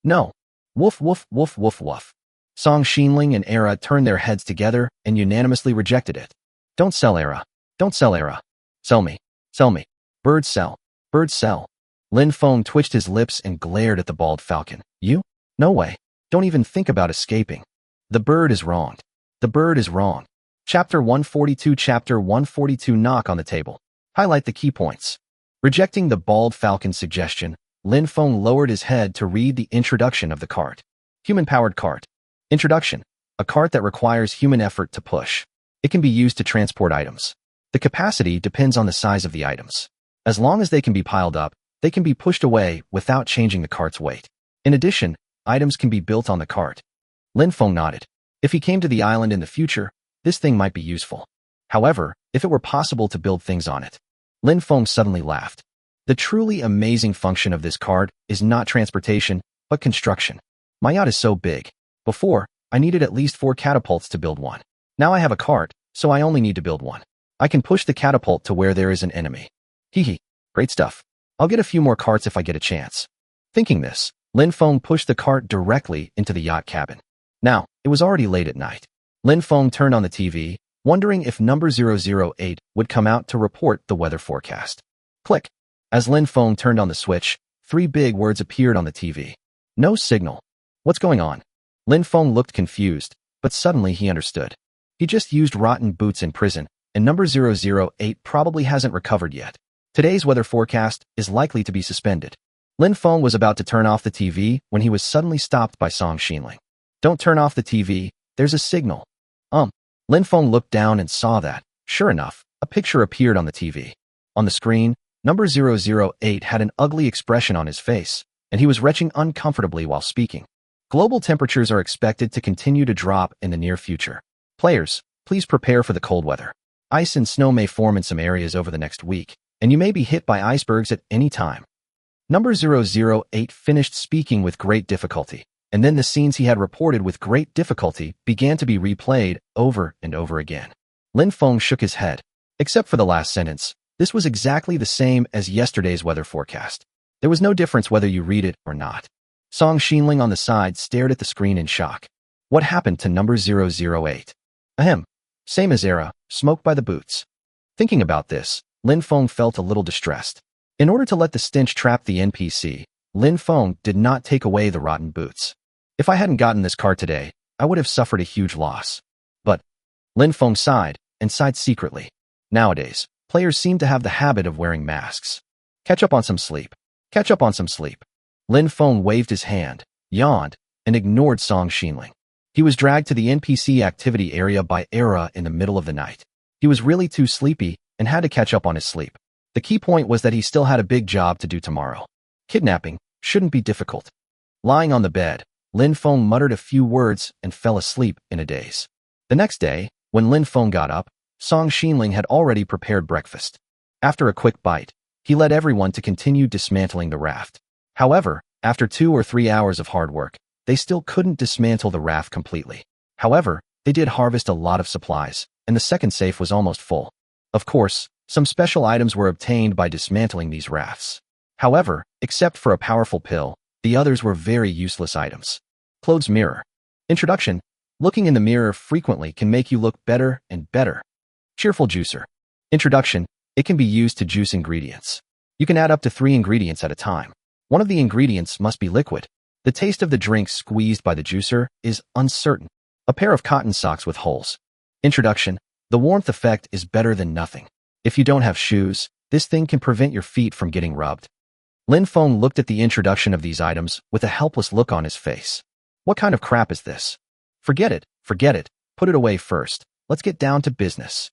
No. Woof, woof, woof, woof, woof. Song Xinling and Era turned their heads together and unanimously rejected it. Don't sell Era. Don't sell Era. Sell me. Sell me. Birds sell. Birds sell. Lin Feng twitched his lips and glared at the bald falcon. You? No way. Don't even think about escaping. The bird is wronged. The bird is wronged. Chapter 142 knock on the table. Highlight the key points. Rejecting the bald falcon suggestion, Lin Feng lowered his head to read the introduction of the cart. Human-powered cart. Introduction. A cart that requires human effort to push. It can be used to transport items. The capacity depends on the size of the items. As long as they can be piled up, they can be pushed away without changing the cart's weight. In addition, items can be built on the cart. Lin Feng nodded. If he came to the island in the future, this thing might be useful. However, if it were possible to build things on it. Lin Feng suddenly laughed. The truly amazing function of this cart is not transportation, but construction. My yacht is so big. Before, I needed at least 4 catapults to build one. Now I have a cart, so I only need to build one. I can push the catapult to where there is an enemy. Hee, great stuff. I'll get a few more carts if I get a chance. Thinking this, Lin Feng pushed the cart directly into the yacht cabin. Now, it was already late at night. Lin Feng turned on the TV, wondering if number 008 would come out to report the weather forecast. Click. As Lin Feng turned on the switch, 3 big words appeared on the TV. No signal. What's going on? Lin Feng looked confused, but suddenly he understood. He just used rotten boots in prison, and number 008 probably hasn't recovered yet. Today's weather forecast is likely to be suspended. Lin Feng was about to turn off the TV when he was suddenly stopped by Song Xinling. Don't turn off the TV, there's a signal. Lin Feng looked down and saw that, sure enough, a picture appeared on the TV. On the screen, number 008 had an ugly expression on his face, and he was retching uncomfortably while speaking. Global temperatures are expected to continue to drop in the near future. Players, please prepare for the cold weather. Ice and snow may form in some areas over the next week, and you may be hit by icebergs at any time. Number 008 finished speaking with great difficulty, and then the scenes he had reported with great difficulty began to be replayed over and over again. Lin Feng shook his head. Except for the last sentence, this was exactly the same as yesterday's weather forecast. There was no difference whether you read it or not. Song Xinling on the side stared at the screen in shock. What happened to number 008? Ahem. Same as era, smoke by the boots. Thinking about this, Lin Feng felt a little distressed. In order to let the stench trap the NPC, Lin Feng did not take away the rotten boots. If I hadn't gotten this cart today, I would have suffered a huge loss. But Lin Feng sighed, and sighed secretly. Nowadays, players seem to have the habit of wearing masks. Catch up on some sleep. Catch up on some sleep. Lin Feng waved his hand, yawned, and ignored Song Xinling. He was dragged to the NPC activity area by Era in the middle of the night. He was really too sleepy and had to catch up on his sleep. The key point was that he still had a big job to do tomorrow. Kidnapping shouldn't be difficult. Lying on the bed, Lin Feng muttered a few words and fell asleep in a daze. The next day, when Lin Feng got up, Song Xinling had already prepared breakfast. After a quick bite, he led everyone to continue dismantling the raft. However, after 2 or 3 hours of hard work, they still couldn't dismantle the raft completely. However, they did harvest a lot of supplies, and the second safe was almost full. Of course, some special items were obtained by dismantling these rafts. However, except for a powerful pill, the others were very useless items. Clothes mirror. Introduction. Looking in the mirror frequently can make you look better and better. Cheerful juicer. Introduction. It can be used to juice ingredients. You can add up to 3 ingredients at a time. One of the ingredients must be liquid. The taste of the drink squeezed by the juicer is uncertain. A pair of cotton socks with holes. Introduction. The warmth effect is better than nothing. If you don't have shoes, this thing can prevent your feet from getting rubbed. Lin Feng looked at the introduction of these items with a helpless look on his face. What kind of crap is this? Forget it, put it away first. Let's get down to business.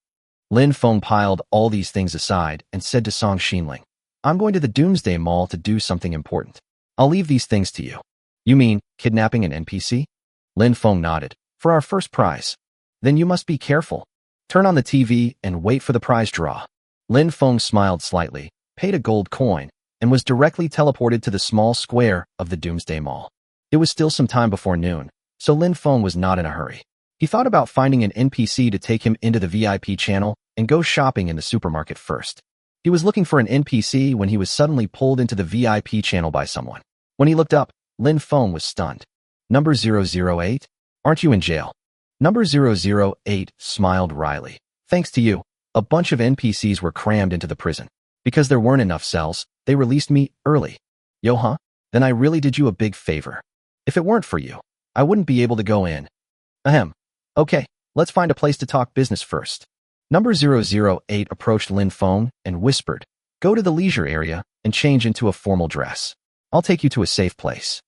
Lin Feng piled all these things aside and said to Song Xinling, I'm going to the Doomsday Mall to do something important. I'll leave these things to you. You mean kidnapping an NPC? Lin Feng nodded. For our first prize. Then you must be careful. Turn on the TV and wait for the prize draw. Lin Feng smiled slightly, paid a gold coin, and was directly teleported to the small square of the Doomsday Mall. It was still some time before noon, so Lin Feng was not in a hurry. He thought about finding an NPC to take him into the VIP channel and go shopping in the supermarket first. He was looking for an NPC when he was suddenly pulled into the VIP channel by someone. When he looked up, Lin Feng was stunned. Number 008? Aren't you in jail? Number 008 smiled wryly. Thanks to you, a bunch of NPCs were crammed into the prison. Because there weren't enough cells, they released me early. Yo huh? Then I really did you a big favor. If it weren't for you, I wouldn't be able to go in. Ahem. Okay, Let's find a place to talk business first. Number 008 approached Lin Feng and whispered, "Go to the leisure area and change into a formal dress. I'll take you to a safe place."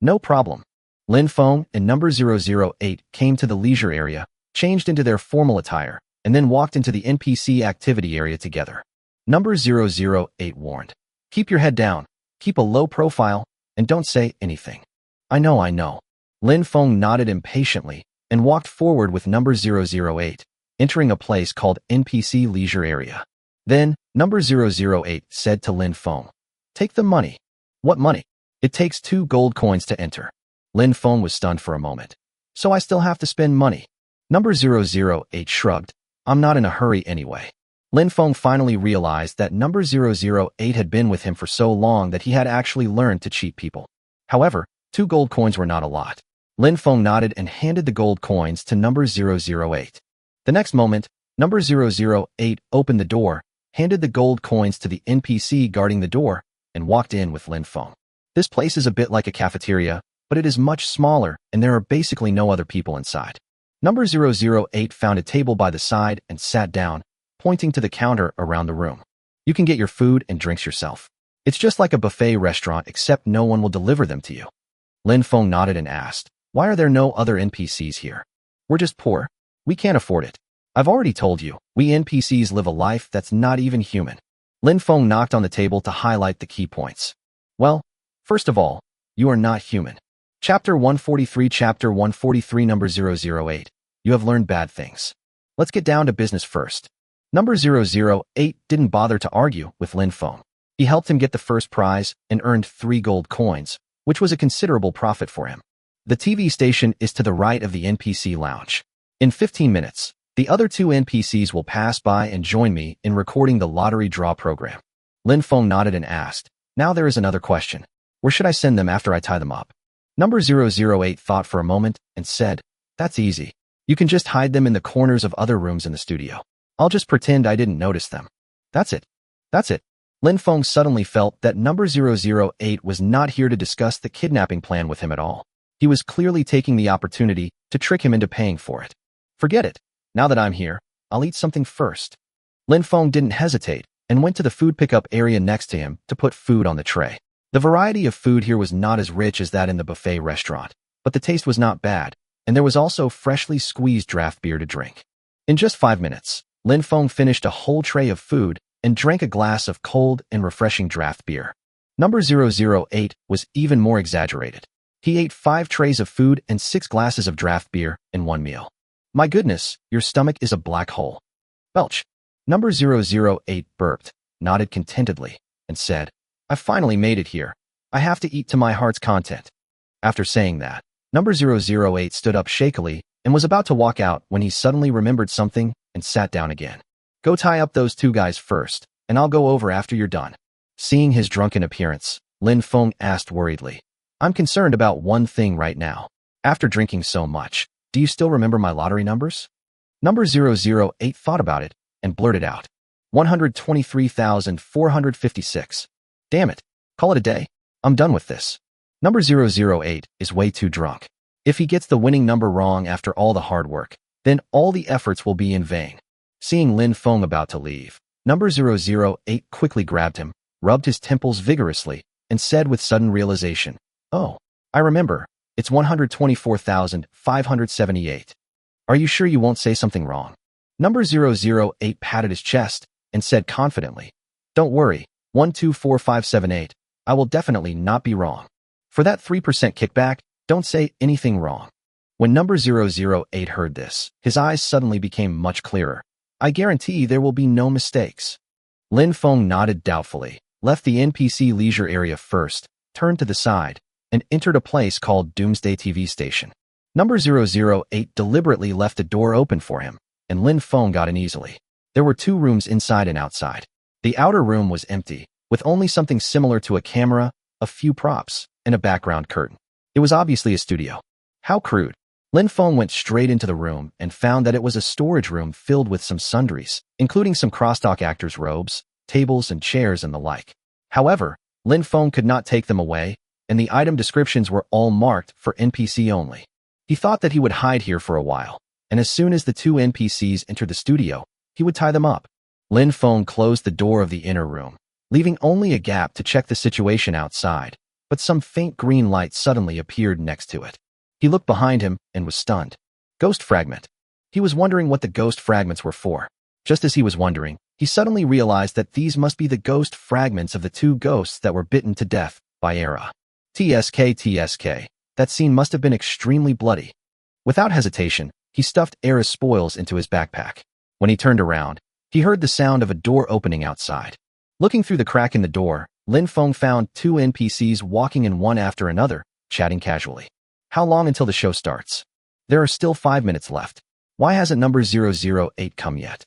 "No problem." Lin Feng and number 008 came to the leisure area, changed into their formal attire, and then walked into the NPC activity area together. Number 008 warned, "Keep your head down, keep a low profile, and don't say anything." I know. Lin Feng nodded impatiently and walked forward with number 008, entering a place called NPC Leisure Area. Then, number 008 said to Lin Feng, "Take the money." "What money?" "It takes 2 gold coins to enter." Lin Feng was stunned for a moment. "So I still have to spend money?" Number 008 shrugged, "I'm not in a hurry anyway." Lin Feng finally realized that number 008 had been with him for so long that he had actually learned to cheat people. However, 2 gold coins were not a lot. Lin Feng nodded and handed the gold coins to number 008. The next moment, number 008 opened the door, handed the gold coins to the NPC guarding the door, and walked in with Lin Feng. This place is a bit like a cafeteria, but it is much smaller and there are basically no other people inside. Number 008 found a table by the side and sat down, pointing to the counter around the room. "You can get your food and drinks yourself. It's just like a buffet restaurant except no one will deliver them to you." Lin Feng nodded and asked, "Why are there no other NPCs here?" "We're just poor. We can't afford it. I've already told you, we NPCs live a life that's not even human." Lin Feng knocked on the table to highlight the key points. "Well, first of all, you are not human. Chapter 143 Number 008. You have learned bad things. Let's get down to business first." Number 008 didn't bother to argue with Lin Feng. He helped him get the first prize and earned 3 gold coins, which was a considerable profit for him. The TV station is to the right of the NPC lounge. In 15 minutes, the other 2 NPCs will pass by and join me in recording the lottery draw program. Lin Feng nodded and asked, "Now there is another question. Where should I send them after I tie them up?" Number 008 thought for a moment and said, "That's easy. You can just hide them in the corners of other rooms in the studio. I'll just pretend I didn't notice them." That's it. Lin Feng suddenly felt that number 008 was not here to discuss the kidnapping plan with him at all. He was clearly taking the opportunity to trick him into paying for it. "Forget it. Now that I'm here, I'll eat something first." Lin Feng didn't hesitate and went to the food pickup area next to him to put food on the tray. The variety of food here was not as rich as that in the buffet restaurant, but the taste was not bad, and there was also freshly squeezed draft beer to drink. In just 5 minutes, Lin Feng finished a whole tray of food and drank a glass of cold and refreshing draft beer. Number 008 was even more exaggerated. He ate 5 trays of food and 6 glasses of draft beer in one meal. "My goodness, your stomach is a black hole." "Belch." Number 008 burped, nodded contentedly, and said, "I finally made it here. I have to eat to my heart's content." After saying that, number 008 stood up shakily and was about to walk out when he suddenly remembered something and sat down again. "Go tie up those 2 guys first, and I'll go over after you're done." Seeing his drunken appearance, Lin Feng asked worriedly, "I'm concerned about one thing right now. After drinking so much, do you still remember my lottery numbers?" Number 008 thought about it and blurted out, 123,456. "Damn it. Call it a day. I'm done with this." Number 008 is way too drunk. If he gets the winning number wrong after all the hard work, then all the efforts will be in vain. Seeing Lin Feng about to leave, number 008 quickly grabbed him, rubbed his temples vigorously, and said with sudden realization, "Oh, I remember. It's 124,578. Are you sure you won't say something wrong?" Number 008 patted his chest and said confidently, "Don't worry, 124578. I will definitely not be wrong. For that 3% kickback, don't say anything wrong." When number 008 heard this, his eyes suddenly became much clearer. "I guarantee there will be no mistakes." Lin Feng nodded doubtfully, left the NPC leisure area first, turned to the side, and entered a place called Doomsday TV Station. Number 008 deliberately left a door open for him, and Lin Feng got in easily. There were 2 rooms inside and outside. The outer room was empty, with only something similar to a camera, a few props, and a background curtain. It was obviously a studio. How crude. Lin Feng went straight into the room and found that it was a storage room filled with some sundries, including some crosstalk actors' robes, tables and chairs and the like. However, Lin Feng could not take them away, and the item descriptions were all marked for NPC only. He thought that he would hide here for a while, and as soon as the two NPCs entered the studio, he would tie them up. Lin Feng closed the door of the inner room, leaving only a gap to check the situation outside, but some faint green light suddenly appeared next to it. He looked behind him and was stunned. Ghost fragment. He was wondering what the ghost fragments were for. Just as he was wondering, he suddenly realized that these must be the ghost fragments of the two ghosts that were bitten to death by Era. TSK. That scene must have been extremely bloody. Without hesitation, he stuffed Era's spoils into his backpack. When he turned around, he heard the sound of a door opening outside. Looking through the crack in the door, Lin Feng found two NPCs walking in one after another, chatting casually. How long until the show starts? There are still 5 minutes left. Why hasn't number 008 come yet?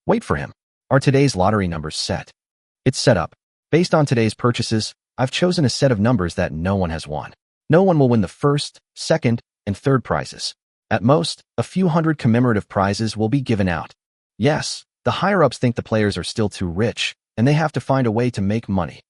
Wait for him. Are today's lottery numbers set? It's set up. Based on today's purchases, I've chosen a set of numbers that no one has won. No one will win the first, second, and third prizes. At most, a few hundred commemorative prizes will be given out. Yes, the higher-ups think the players are still too rich, and they have to find a way to make money.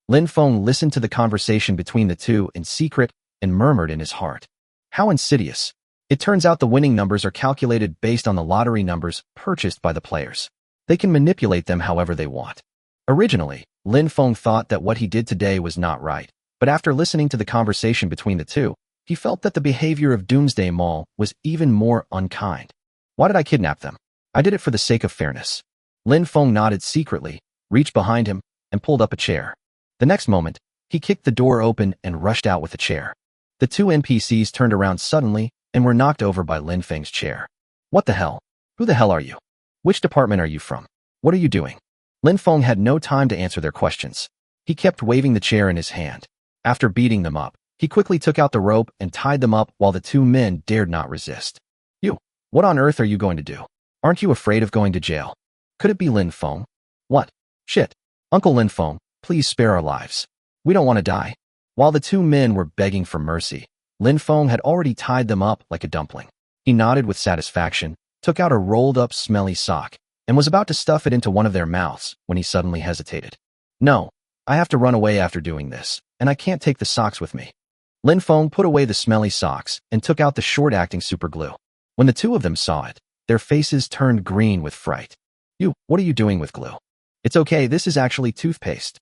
Lin Feng listened to the conversation between the two in secret and murmured in his heart. How insidious. It turns out the winning numbers are calculated based on the lottery numbers purchased by the players. They can manipulate them however they want. Originally, Lin Feng thought that what he did today was not right, but after listening to the conversation between the two, he felt that the behavior of Doomsday Mall was even more unkind. Why did I kidnap them? I did it for the sake of fairness. Lin Feng nodded secretly, reached behind him, and pulled up a chair. The next moment, he kicked the door open and rushed out with the chair. The two NPCs turned around suddenly and were knocked over by Lin Feng's chair. What the hell? Who the hell are you? Which department are you from? What are you doing? Lin Feng had no time to answer their questions. He kept waving the chair in his hand. After beating them up, he quickly took out the rope and tied them up while the two men dared not resist. You, what on earth are you going to do? Aren't you afraid of going to jail? Could it be Lin Feng? What? Shit. Uncle Lin Feng, please spare our lives. We don't want to die. While the two men were begging for mercy, Lin Feng had already tied them up like a dumpling. He nodded with satisfaction, took out a rolled-up smelly sock, and was about to stuff it into one of their mouths when he suddenly hesitated. No, I have to run away after doing this, and I can't take the socks with me. Lin Feng put away the smelly socks and took out the short-acting superglue. When the two of them saw it, their faces turned green with fright. You, what are you doing with glue? It's okay, this is actually toothpaste.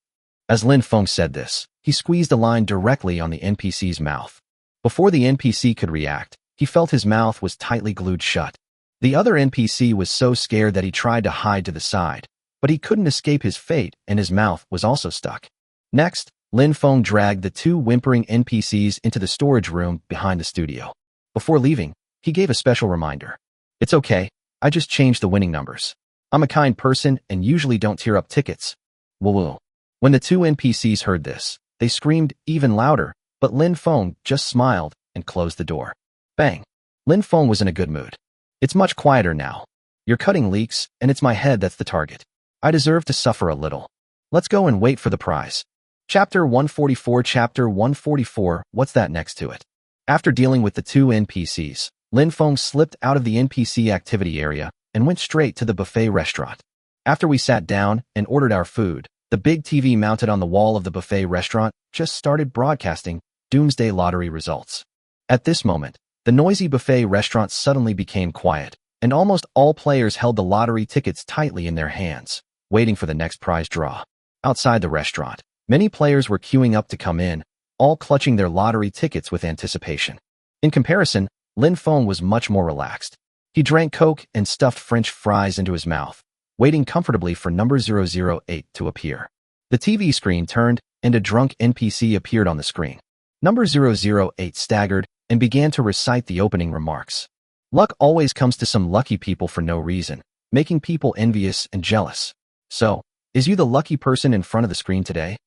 As Lin Feng said this, he squeezed a line directly on the NPC's mouth. Before the NPC could react, he felt his mouth was tightly glued shut. The other NPC was so scared that he tried to hide to the side, but he couldn't escape his fate and his mouth was also stuck. Next, Lin Feng dragged the two whimpering NPCs into the storage room behind the studio. Before leaving, he gave a special reminder. It's okay, I just changed the winning numbers. I'm a kind person and usually don't tear up tickets. Woo-woo. When the two NPCs heard this, they screamed even louder, but Lin Feng just smiled and closed the door. Bang. Lin Feng was in a good mood. It's much quieter now. You're cutting leaks, and it's my head that's the target. I deserve to suffer a little. Let's go and wait for the prize. Chapter 144. What's that next to it? After dealing with the two NPCs, Lin Feng slipped out of the NPC activity area and went straight to the buffet restaurant. After we sat down and ordered our food, the big TV mounted on the wall of the buffet restaurant just started broadcasting Doomsday Lottery results. At this moment, the noisy buffet restaurant suddenly became quiet, and almost all players held the lottery tickets tightly in their hands, waiting for the next prize draw. Outside the restaurant, many players were queuing up to come in, all clutching their lottery tickets with anticipation. In comparison, Lin Feng was much more relaxed. He drank Coke and stuffed French fries into his mouth, waiting comfortably for number 008 to appear. The TV screen turned, and a drunk NPC appeared on the screen. Number 008 staggered and began to recite the opening remarks. Luck always comes to some lucky people for no reason, making people envious and jealous. So, is you the lucky person in front of the screen today?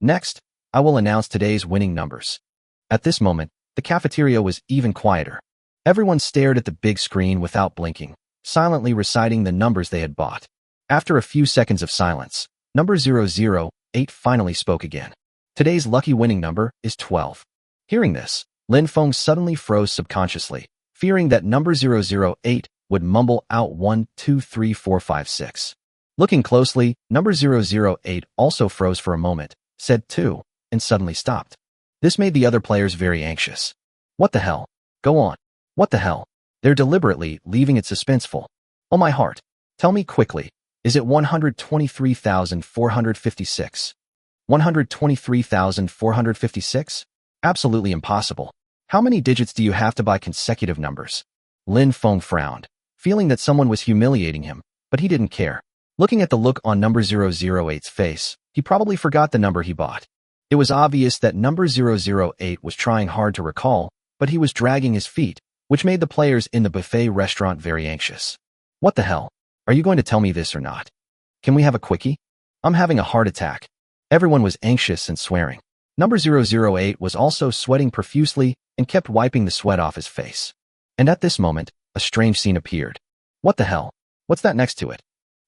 Next, I will announce today's winning numbers. At this moment, the cafeteria was even quieter. Everyone stared at the big screen without blinking, silently reciting the numbers they had bought. After a few seconds of silence, number 008 finally spoke again. Today's lucky winning number is 12. Hearing this, Lin Feng suddenly froze subconsciously, fearing that number 008 would mumble out 1, 2, 3, 4, 5, 6. Looking closely, number 008 also froze for a moment, said 2, and suddenly stopped. This made the other players very anxious. What the hell? Go on. What the hell? They're deliberately leaving it suspenseful. Oh my heart. Tell me quickly. Is it 123,456? 123,456? Absolutely impossible. How many digits do you have to buy consecutive numbers? Lin Feng frowned, feeling that someone was humiliating him, but he didn't care. Looking at the look on number 008's face, he probably forgot the number he bought. It was obvious that number 008 was trying hard to recall, but he was dragging his feet, which made the players in the buffet restaurant very anxious. What the hell? Are you going to tell me this or not? Can we have a quickie? I'm having a heart attack. Everyone was anxious and swearing. Number 008 was also sweating profusely and kept wiping the sweat off his face. And at this moment, a strange scene appeared. What the hell? What's that next to it?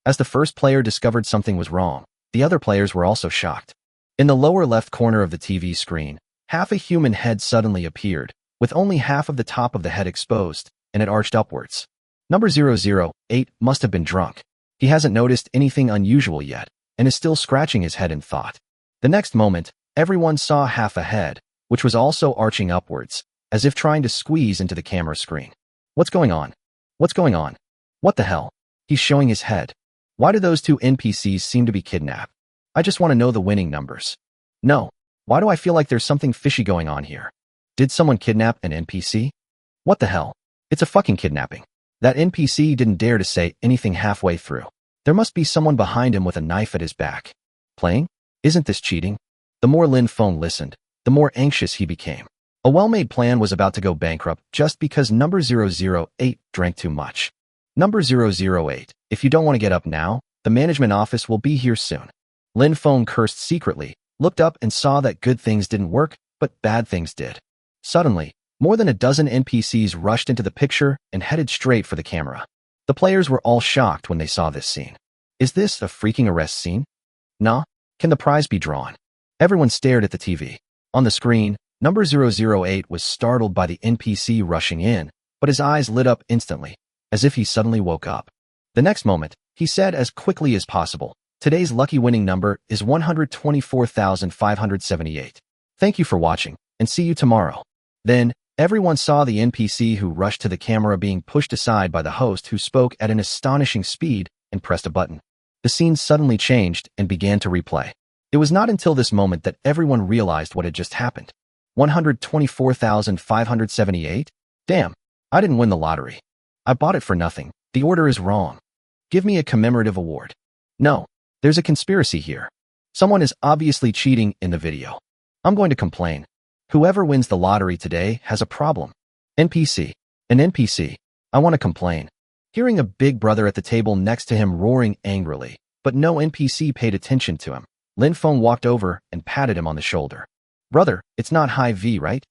As the first player discovered something was wrong, the other players were also shocked. In the lower left corner of the TV screen, half a human head suddenly appeared, with only half of the top of the head exposed, and it arched upwards. Number 008 must have been drunk. He hasn't noticed anything unusual yet, and is still scratching his head in thought. The next moment, everyone saw half a head, which was also arching upwards, as if trying to squeeze into the camera screen. What's going on? What's going on? What the hell? He's showing his head. Why do those two NPCs seem to be kidnapped? I just want to know the winning numbers. No. Why do I feel like there's something fishy going on here? Did someone kidnap an NPC? What the hell? It's a fucking kidnapping. That NPC didn't dare to say anything halfway through. There must be someone behind him with a knife at his back. Playing? Isn't this cheating? The more Lin Feng listened, the more anxious he became. A well-made plan was about to go bankrupt just because number 008 drank too much. Number 008, if you don't want to get up now, the management office will be here soon. Lin Feng cursed secretly, looked up and saw that good things didn't work, but bad things did. Suddenly, more than a dozen NPCs rushed into the picture and headed straight for the camera. The players were all shocked when they saw this scene. Is this a freaking arrest scene? Nah. Can the prize be drawn? Everyone stared at the TV. On the screen, number 008 was startled by the NPC rushing in, but his eyes lit up instantly, as if he suddenly woke up. The next moment, he said as quickly as possible, "Today's lucky winning number is 124,578. Thank you for watching, and see you tomorrow." Then, everyone saw the NPC who rushed to the camera being pushed aside by the host who spoke at an astonishing speed and pressed a button. The scene suddenly changed and began to replay. It was not until this moment that everyone realized what had just happened. 124,578? Damn, I didn't win the lottery. I bought it for nothing. The order is wrong. Give me a commemorative award. No, there's a conspiracy here. Someone is obviously cheating in the video. I'm going to complain. Whoever wins the lottery today has a problem. NPC. An NPC. I want to complain. Hearing a big brother at the table next to him roaring angrily, but no NPC paid attention to him, Lin Feng walked over and patted him on the shoulder. "Brother, it's not high V, right?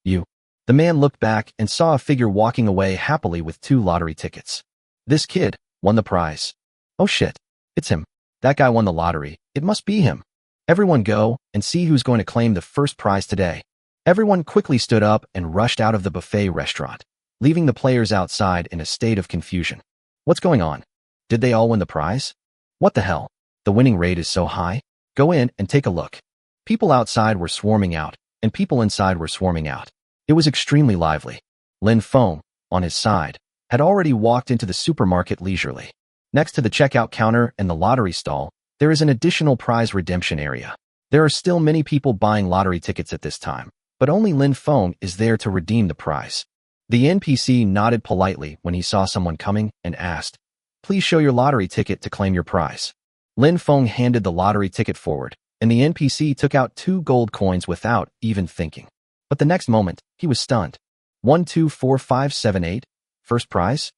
You." The man looked back and saw a figure walking away happily with 2 lottery tickets. This kid won the prize. Oh shit. It's him. That guy won the lottery. It must be him. Everyone go and see who's going to claim the first prize today. Everyone quickly stood up and rushed out of the buffet restaurant, leaving the players outside in a state of confusion. What's going on? Did they all win the prize? What the hell? The winning rate is so high? Go in and take a look. People outside were swarming out, and people inside were swarming out. It was extremely lively. Lin Feng, on his side, had already walked into the supermarket leisurely. Next to the checkout counter and the lottery stall, there is an additional prize redemption area. There are still many people buying lottery tickets at this time, but only Lin Feng is there to redeem the prize. The NPC nodded politely when he saw someone coming and asked, "Please show your lottery ticket to claim your prize." Lin Feng handed the lottery ticket forward, and the NPC took out 2 gold coins without even thinking. But the next moment, he was stunned. 124578? First prize?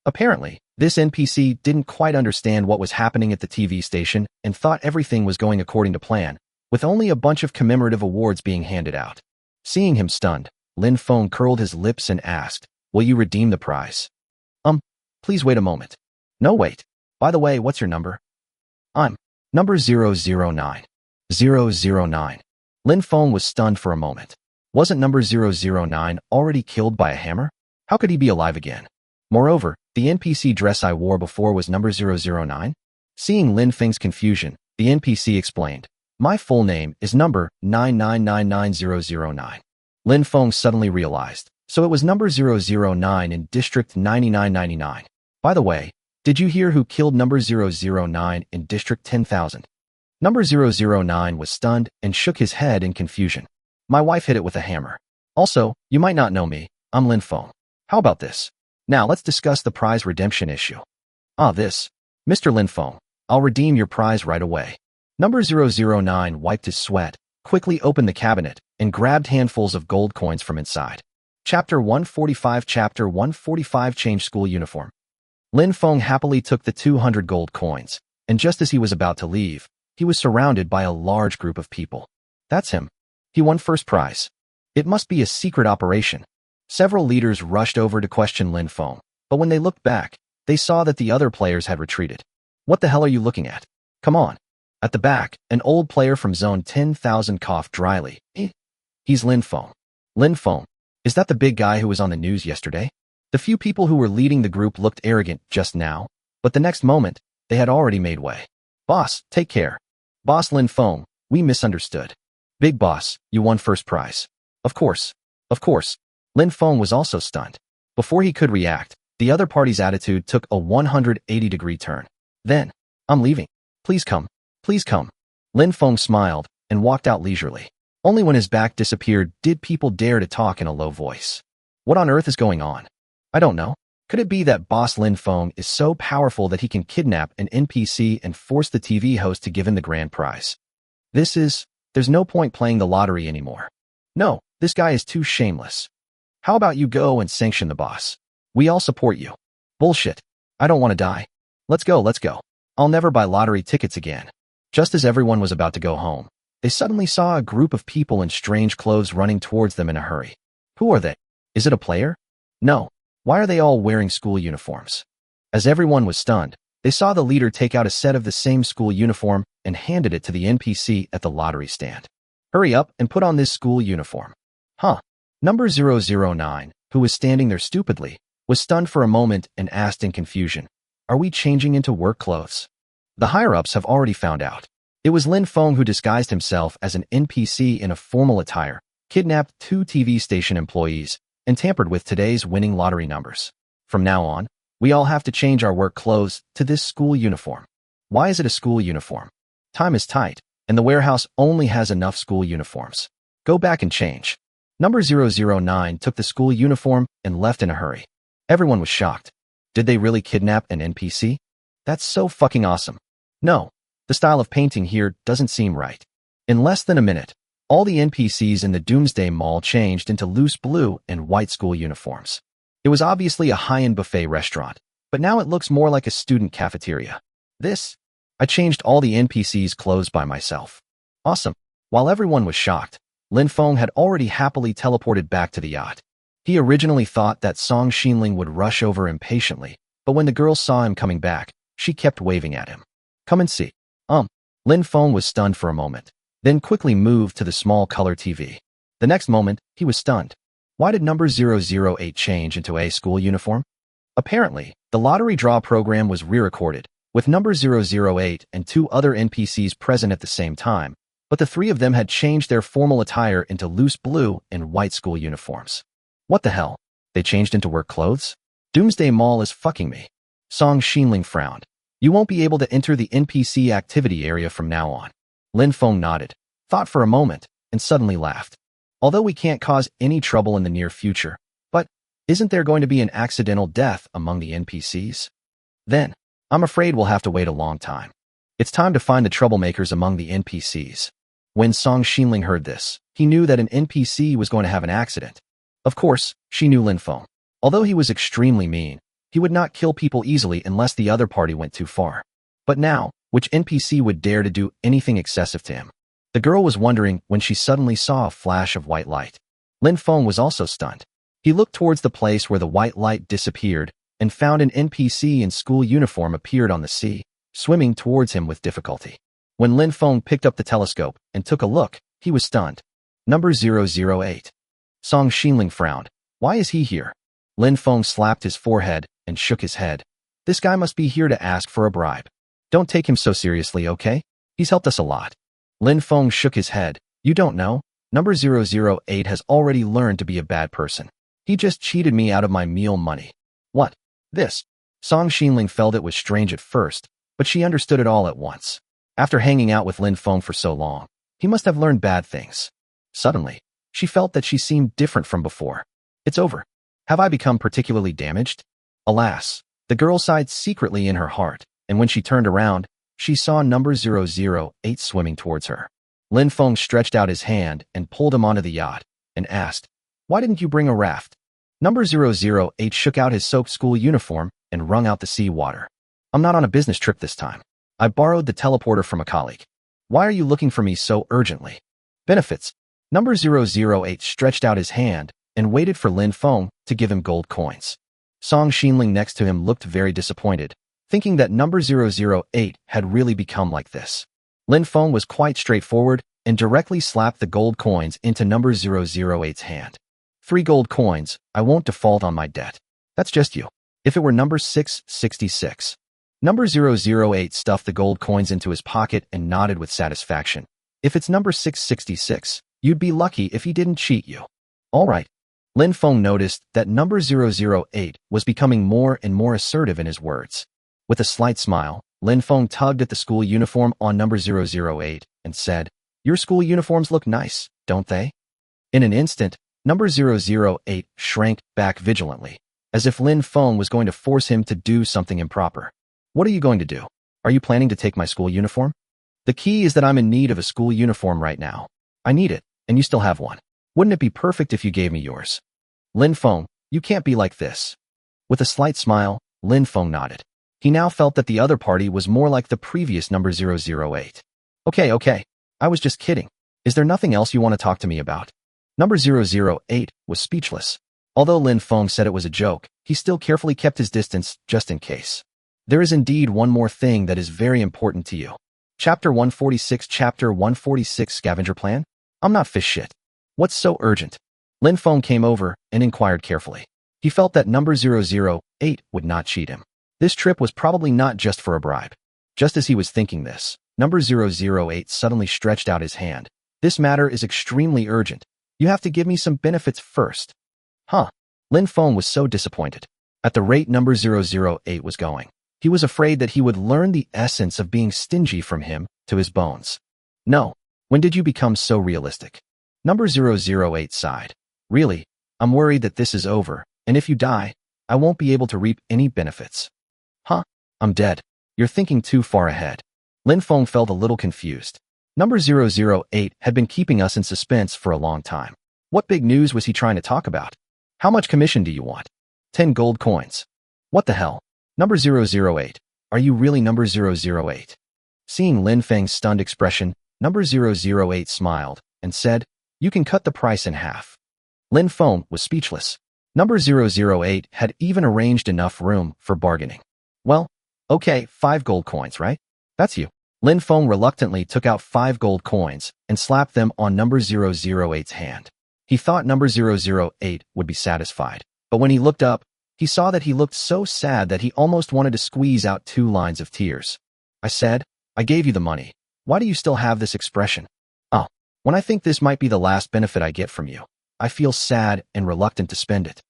Apparently, this NPC didn't quite understand what was happening at the TV station and thought everything was going according to plan, with only a bunch of commemorative awards being handed out. Seeing him stunned, Lin Feng curled his lips and asked, "Will you redeem the prize?" Please wait a moment." "No, wait. By the way, what's your number?" "I'm number 009. 009. Lin Feng was stunned for a moment. Wasn't number 009 already killed by a hammer? How could he be alive again? Moreover, the NPC dress I wore before was number 009? Seeing Lin Feng's confusion, the NPC explained, "My full name is number 9999009. Lin Feng suddenly realized So it was number 009 in District 9999. By the way, did you hear who killed number 009 in District 10,000? Number 009 was stunned and shook his head in confusion. My wife hit it with a hammer. Also, you might not know me, I'm Lin Feng. How about this? Now let's discuss the prize redemption issue. This. Mr. Lin Feng, I'll redeem your prize right away. Number 009 wiped his sweat, quickly opened the cabinet, and grabbed handfuls of gold coins from inside. Chapter 145 Change School Uniform. Lin Feng happily took the 200 gold coins, and just as he was about to leave, he was surrounded by a large group of people. That's him. He won first prize. It must be a secret operation. Several leaders rushed over to question Lin Feng, but when they looked back, they saw that the other players had retreated. What the hell are you looking at? Come on. At the back, an old player from Zone 10,000 coughed dryly. He's Lin Feng. Lin Feng. Is that the big guy who was on the news yesterday? The few people who were leading the group looked arrogant just now, but the next moment, they had already made way. Boss, take care. Boss Lin Feng, we misunderstood. Big boss, you won first prize. Of course. Lin Feng was also stunned. Before he could react, the other party's attitude took a 180-degree turn. Then, I'm leaving. Please come. Lin Feng smiled and walked out leisurely. Only when his back disappeared did people dare to talk in a low voice. What on earth is going on? I don't know. Could it be that boss Lin Feng is so powerful that he can kidnap an NPC and force the TV host to give him the grand prize? There's no point playing the lottery anymore. No, this guy is too shameless. How about you go and sanction the boss? We all support you. Bullshit. I don't want to die. Let's go. I'll never buy lottery tickets again. Just as everyone was about to go home, they suddenly saw a group of people in strange clothes running towards them in a hurry. Who are they? Is it a player? No. Why are they all wearing school uniforms? As everyone was stunned, they saw the leader take out a set of the same school uniform and handed it to the NPC at the lottery stand. Hurry up and put on this school uniform. Number 009, who was standing there stupidly, was stunned for a moment and asked in confusion, are we changing into work clothes? The higher-ups have already found out. It was Lin Feng who disguised himself as an NPC in a formal attire, kidnapped 2 TV station employees, and tampered with today's winning lottery numbers. From now on, we all have to change our work clothes to this school uniform. Why is it a school uniform? Time is tight, and the warehouse only has enough school uniforms. Go back and change. Number 009 took the school uniform and left in a hurry. Everyone was shocked. Did they really kidnap an NPC? That's so fucking awesome. No, the style of painting here doesn't seem right. In less than a minute, all the NPCs in the Doomsday Mall changed into loose blue and white school uniforms. It was obviously a high-end buffet restaurant, but now it looks more like a student cafeteria. I changed all the NPCs' clothes by myself. Awesome. While everyone was shocked, Lin Feng had already happily teleported back to the yacht. He originally thought that Song Xinling would rush over impatiently, but when the girl saw him coming back, she kept waving at him. Come and see. Lin Feng was stunned for a moment, then quickly moved to the small color TV. The next moment, he was stunned. Why did number 008 change into a school uniform? Apparently, the lottery draw program was re-recorded, with number 008 and 2 other NPCs present at the same time, but the 3 of them had changed their formal attire into loose blue and white school uniforms. What the hell? They changed into work clothes? Doomsday Mall is fucking me. Song Xinling frowned. You won't be able to enter the NPC activity area from now on. Lin Feng nodded, thought for a moment, and suddenly laughed. Although we can't cause any trouble in the near future, but isn't there going to be an accidental death among the NPCs? Then, I'm afraid we'll have to wait a long time. It's time to find the troublemakers among the NPCs. When Song Xinling heard this, he knew that an NPC was going to have an accident. Of course, she knew Lin Feng. Although he was extremely mean, he would not kill people easily unless the other party went too far. But now, which NPC would dare to do anything excessive to him? The girl was wondering when she suddenly saw a flash of white light. Lin Feng was also stunned. He looked towards the place where the white light disappeared and found an NPC in school uniform appeared on the sea, swimming towards him with difficulty. When Lin Feng picked up the telescope and took a look, he was stunned. Number 008. Song Xinling frowned. Why is he here? Lin Feng slapped his forehead and shook his head. This guy must be here to ask for a bribe. Don't take him so seriously, okay? He's helped us a lot. Lin Feng shook his head. You don't know? Number 008 has already learned to be a bad person. He just cheated me out of my meal money. What? This? Song Xinling felt it was strange at first, but she understood it all at once. After hanging out with Lin Feng for so long, he must have learned bad things. Suddenly, she felt that she seemed different from before. It's over. Have I become particularly damaged? Alas, the girl sighed secretly in her heart, and when she turned around, she saw number 008 swimming towards her. Lin Feng stretched out his hand and pulled him onto the yacht, and asked, "Why didn't you bring a raft?" Number 008 shook out his soaked school uniform and wrung out the sea water. "I'm not on a business trip this time. I borrowed the teleporter from a colleague. Why are you looking for me so urgently?" Benefits. Number 008 stretched out his hand and waited for Lin Feng to give him gold coins. Song Xinling next to him looked very disappointed, thinking that number 008 had really become like this. Lin Feng was quite straightforward and directly slapped the gold coins into number 008's hand. 3 gold coins, I won't default on my debt. That's just you. If it were number 666. Number 008 stuffed the gold coins into his pocket and nodded with satisfaction. If it's number 666, you'd be lucky if he didn't cheat you. All right. Lin Feng noticed that number 008 was becoming more and more assertive in his words. With a slight smile, Lin Feng tugged at the school uniform on number 008 and said, "Your school uniforms look nice, don't they?" In an instant, number 008 shrank back vigilantly, as if Lin Feng was going to force him to do something improper. "What are you going to do? Are you planning to take my school uniform?" "The key is that I'm in need of a school uniform right now. I need it, and you still have one. Wouldn't it be perfect if you gave me yours?" "Lin Feng, you can't be like this." With a slight smile, Lin Feng nodded. He now felt that the other party was more like the previous number 008. Okay, I was just kidding. Is there nothing else you want to talk to me about?" Number 008 was speechless. Although Lin Feng said it was a joke, he still carefully kept his distance just in case. "There is indeed one more thing that is very important to you." Chapter 146 Chapter 146 Scavenger Plan? I'm not fish shit. What's so urgent? Lin Feng came over and inquired carefully. He felt that number 008 would not cheat him. This trip was probably not just for a bribe. Just as he was thinking this, number 008 suddenly stretched out his hand. "This matter is extremely urgent. You have to give me some benefits first." Huh? Lin Feng was so disappointed. At the rate number 008 was going, he was afraid that he would learn the essence of being stingy from him to his bones. "No. When did you become so realistic?" Number 008 sighed. "Really, I'm worried that this is over, and if you die, I won't be able to reap any benefits." "Huh? I'm dead. You're thinking too far ahead." Lin Feng felt a little confused. Number 008 had been keeping us in suspense for a long time. What big news was he trying to talk about? "How much commission do you want?" 10 gold coins. "What the hell? Number 008, are you really number 008? Seeing Lin Feng's stunned expression, number 008 smiled and said, "You can cut the price in half." Lin Feng was speechless. Number 008 had even arranged enough room for bargaining. "Well, okay, 5 gold coins, right? That's you." Lin Feng reluctantly took out 5 gold coins and slapped them on number 008's hand. He thought number 008 would be satisfied, but when he looked up, he saw that he looked so sad that he almost wanted to squeeze out 2 lines of tears. "I said, I gave you the money. Why do you still have this expression?" "Oh, when I think this might be the last benefit I get from you, I feel sad and reluctant to spend it."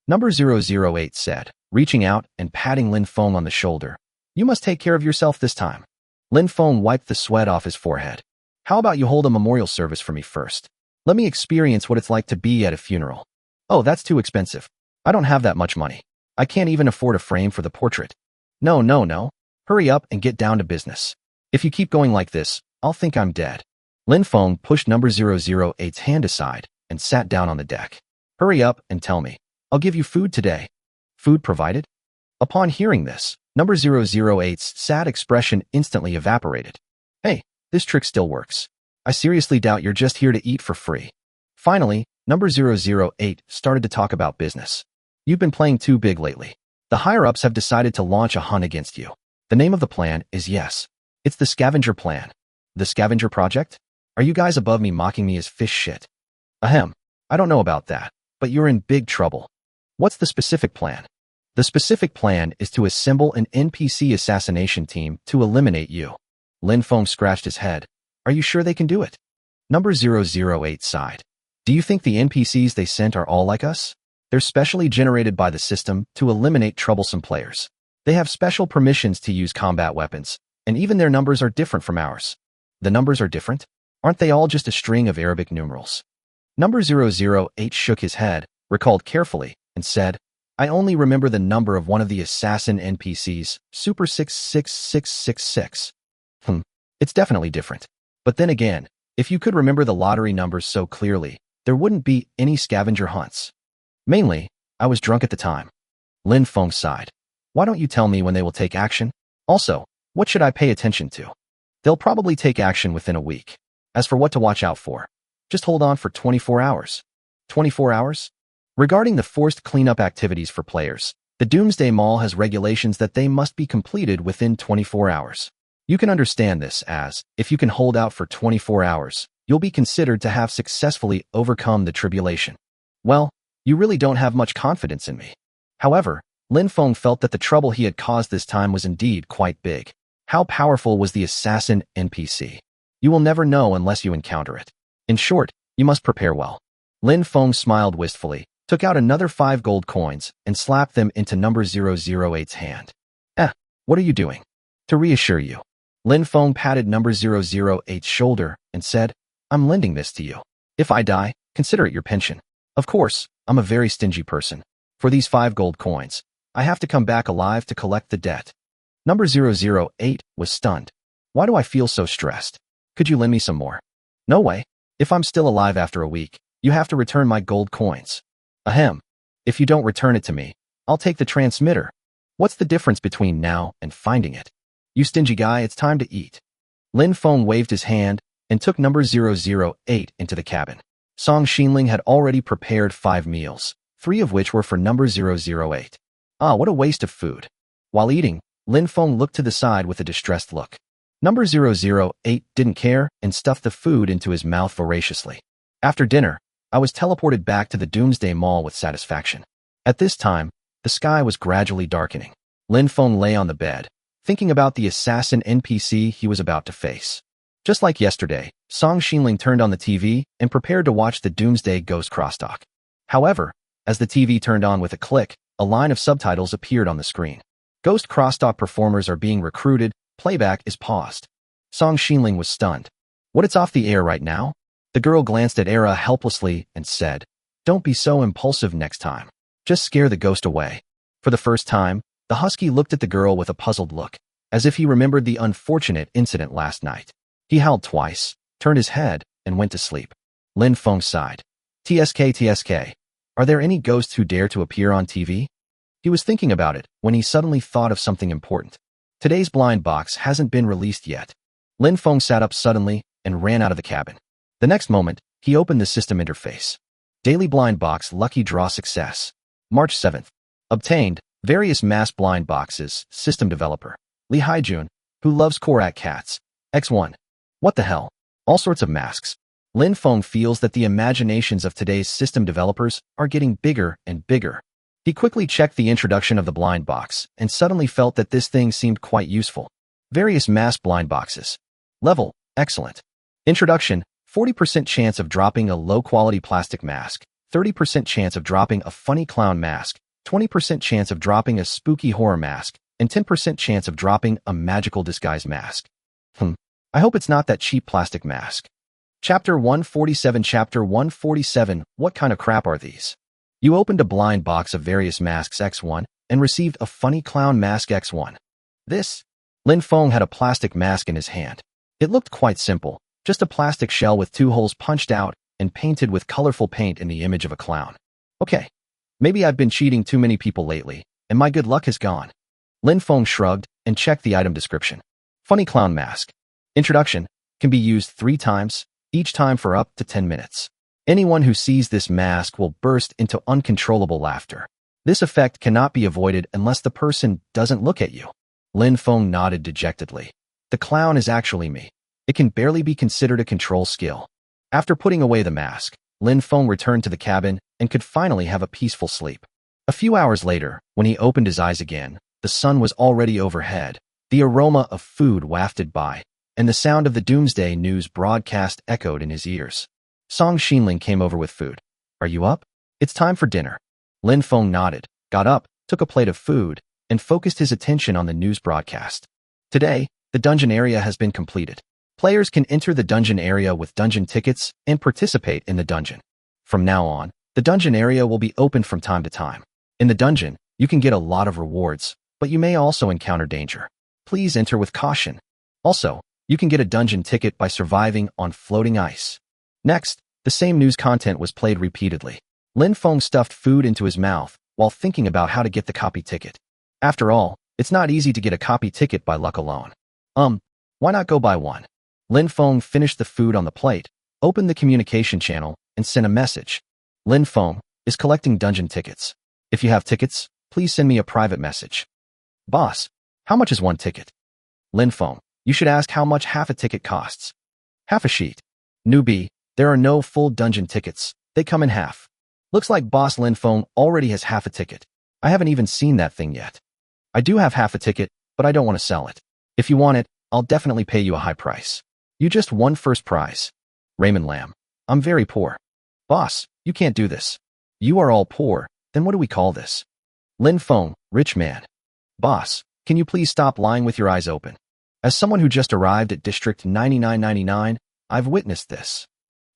Number 008 said, reaching out and patting Lin Feng on the shoulder. "You must take care of yourself this time." Lin Feng wiped the sweat off his forehead. "How about you hold a memorial service for me first? Let me experience what it's like to be at a funeral." "Oh, that's too expensive. I don't have that much money. I can't even afford a frame for the portrait." No. Hurry up and get down to business. If you keep going like this, I'll think I'm dead." Lin Feng pushed number 008's hand aside and sat down on the deck. "Hurry up and tell me. I'll give you food today." "Food provided?" Upon hearing this, number 008's sad expression instantly evaporated. "Hey, this trick still works. I seriously doubt you're just here to eat for free." Finally, number 008 started to talk about business. "You've been playing too big lately. The higher-ups have decided to launch a hunt against you. The name of the plan is yes. It's the Scavenger Plan. The Scavenger Project? Are you guys above me mocking me as fish shit?" "Ahem. I don't know about that, but you're in big trouble." "What's the specific plan?" "The specific plan is to assemble an NPC assassination team to eliminate you." Lin Feng scratched his head. "Are you sure they can do it?" Number 008 sighed. "Do you think the NPCs they sent are all like us?" They're specially generated by the system to eliminate troublesome players. They have special permissions to use combat weapons, and even their numbers are different from ours. The numbers are different? Aren't they all just a string of Arabic numerals? Number 008 shook his head, recalled carefully, and said, I only remember the number of one of the assassin NPCs, Super 66666. It's definitely different. But then again, if you could remember the lottery numbers so clearly, there wouldn't be any scavenger hunts. Mainly, I was drunk at the time. Lin Feng sighed. Why don't you tell me when they will take action? Also, what should I pay attention to? They'll probably take action within a week. As for what to watch out for, just hold on for 24 hours. 24 hours? Regarding the forced cleanup activities for players, the Doomsday Mall has regulations that they must be completed within 24 hours. You can understand this as, if you can hold out for 24 hours, you'll be considered to have successfully overcome the tribulation. Well, you really don't have much confidence in me. However, Lin Feng felt that the trouble he had caused this time was indeed quite big. How powerful was the assassin NPC? You will never know unless you encounter it. In short, you must prepare well. Lin Feng smiled wistfully, took out another 5 gold coins, and slapped them into number 008's hand. What are you doing? To reassure you. Lin Feng patted number 008's shoulder and said, I'm lending this to you. If I die, consider it your pension. Of course, I'm a very stingy person. For these 5 gold coins, I have to come back alive to collect the debt. Number 008 was stunned. Why do I feel so stressed? Could you lend me some more? No way. If I'm still alive after a week, you have to return my gold coins. Ahem. If you don't return it to me, I'll take the transmitter. What's the difference between now and finding it? You stingy guy, it's time to eat. Lin Feng waved his hand and took number 008 into the cabin. Song Xinling had already prepared 5 meals, 3 of which were for number 008. What a waste of food. While eating, Lin Feng looked to the side with a distressed look. Number 008 didn't care and stuffed the food into his mouth voraciously. After dinner, I was teleported back to the Doomsday Mall with satisfaction. At this time, the sky was gradually darkening. Lin Feng lay on the bed, thinking about the assassin NPC he was about to face. Just like yesterday, Song Xinling turned on the TV and prepared to watch the Doomsday Ghost crosstalk. However, as the TV turned on with a click, a line of subtitles appeared on the screen. Ghost crosstalk performers are being recruited, playback is paused. Song Xinling was stunned. What, it's off the air right now? The girl glanced at Era helplessly and said, Don't be so impulsive next time. Just scare the ghost away. For the first time, the husky looked at the girl with a puzzled look, as if he remembered the unfortunate incident last night. He howled twice, turned his head, and went to sleep. Lin Feng sighed. TSK. Are there any ghosts who dare to appear on TV? He was thinking about it when he suddenly thought of something important. Today's blind box hasn't been released yet. Lin Feng sat up suddenly and ran out of the cabin. The next moment, he opened the system interface. Daily blind box lucky draw success. March 7th. Obtained various mass blind boxes. System developer Li Haijun, who loves Korak cats. X1. What the hell? All sorts of masks. Lin Feng feels that the imaginations of today's system developers are getting bigger and bigger. He quickly checked the introduction of the blind box and suddenly felt that this thing seemed quite useful. Various mass blind boxes. Level, excellent. Introduction, 40% chance of dropping a low-quality plastic mask, 30% chance of dropping a funny clown mask, 20% chance of dropping a spooky horror mask, and 10% chance of dropping a magical disguise mask. I hope it's not that cheap plastic mask. Chapter 147. Chapter 147. What kind of crap are these? You opened a blind box of various masks X1 and received a funny clown mask X1. This? Lin Feng had a plastic mask in his hand. It looked quite simple, just a plastic shell with 2 holes punched out and painted with colorful paint in the image of a clown. Okay, maybe I've been cheating too many people lately, and my good luck has gone. Lin Feng shrugged and checked the item description. Funny clown mask. Introduction, can be used 3 times, each time for up to 10 minutes. Anyone who sees this mask will burst into uncontrollable laughter. This effect cannot be avoided unless the person doesn't look at you. Lin Feng nodded dejectedly. The clown is actually me. It can barely be considered a control skill. After putting away the mask, Lin Feng returned to the cabin and could finally have a peaceful sleep. A few hours later, when he opened his eyes again, the sun was already overhead. The aroma of food wafted by, and the sound of the Doomsday News broadcast echoed in his ears. Song Xinling came over with food. Are you up? It's time for dinner. Lin Feng nodded, got up, took a plate of food, and focused his attention on the news broadcast. Today, the dungeon area has been completed. Players can enter the dungeon area with dungeon tickets and participate in the dungeon. From now on, the dungeon area will be open from time to time. In the dungeon, you can get a lot of rewards, but you may also encounter danger. Please enter with caution. Also, you can get a dungeon ticket by surviving on floating ice. Next, the same news content was played repeatedly. Lin Feng stuffed food into his mouth while thinking about how to get the copy ticket. After all, it's not easy to get a copy ticket by luck alone. Why not go buy one? Lin Feng finished the food on the plate, opened the communication channel, and sent a message. Lin Feng is collecting dungeon tickets. If you have tickets, please send me a private message. Boss, how much is one ticket? Lin Feng, you should ask how much half a ticket costs. Half a sheet. Newbie, there are no full dungeon tickets. They come in half. Looks like Boss Lin Feng already has half a ticket. I haven't even seen that thing yet. I do have half a ticket, but I don't want to sell it. If you want it, I'll definitely pay you a high price. You just won first prize. Raymond Lamb, I'm very poor. Boss, you can't do this. You are all poor, then what do we call this? Lin Feng, rich man. Boss, can you please stop lying with your eyes open? As someone who just arrived at District 9999, I've witnessed this.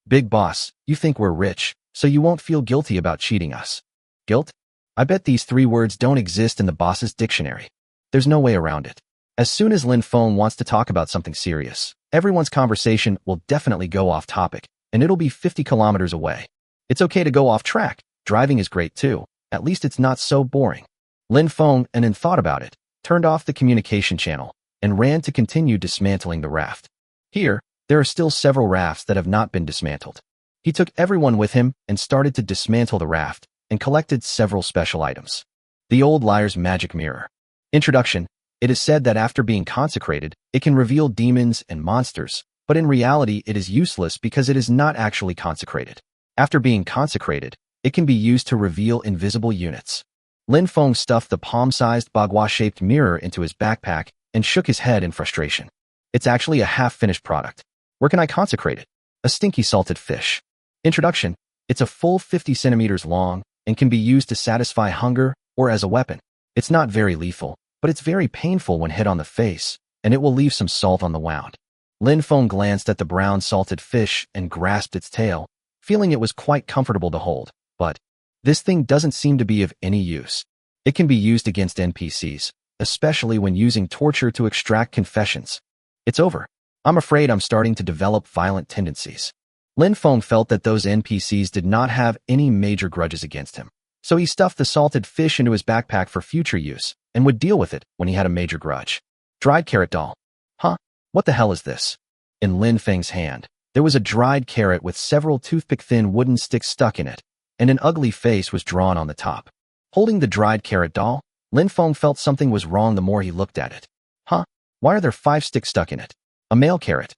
Big boss, you think we're rich, so you won't feel guilty about cheating us. Guilt? I bet these 3 words don't exist in the boss's dictionary. There's no way around it. As soon as Lin Feng wants to talk about something serious, everyone's conversation will definitely go off topic, and it'll be 50 kilometers away. It's okay to go off track. Driving is great too. At least it's not so boring. Lin Feng and then thought about it, turned off the communication channel, and ran to continue dismantling the raft. Here, there are still several rafts that have not been dismantled. He took everyone with him and started to dismantle the raft and collected several special items. The Old Liar's Magic Mirror. Introduction. It is said that after being consecrated, it can reveal demons and monsters, but in reality it is useless because it is not actually consecrated. After being consecrated, it can be used to reveal invisible units. Lin Feng stuffed the palm-sized bagua-shaped mirror into his backpack and shook his head in frustration. It's actually a half-finished product. Where can I consecrate it? A stinky salted fish. Introduction. It's a full 50 centimeters long and can be used to satisfy hunger or as a weapon. It's not very lethal, but it's very painful when hit on the face, and it will leave some salt on the wound. Lin Feng glanced at the brown salted fish and grasped its tail, feeling it was quite comfortable to hold, but this thing doesn't seem to be of any use. It can be used against NPCs, especially when using torture to extract confessions. It's over. I'm afraid I'm starting to develop violent tendencies. Lin Feng felt that those NPCs did not have any major grudges against him, so he stuffed the salted fish into his backpack for future use and would deal with it when he had a major grudge. Dried carrot doll. Huh? What the hell is this? In Lin Feng's hand, there was a dried carrot with several toothpick-thin wooden sticks stuck in it, and an ugly face was drawn on the top. Holding the dried carrot doll, Lin Feng felt something was wrong the more he looked at it. Huh? Why are there 5 sticks stuck in it? A male carrot.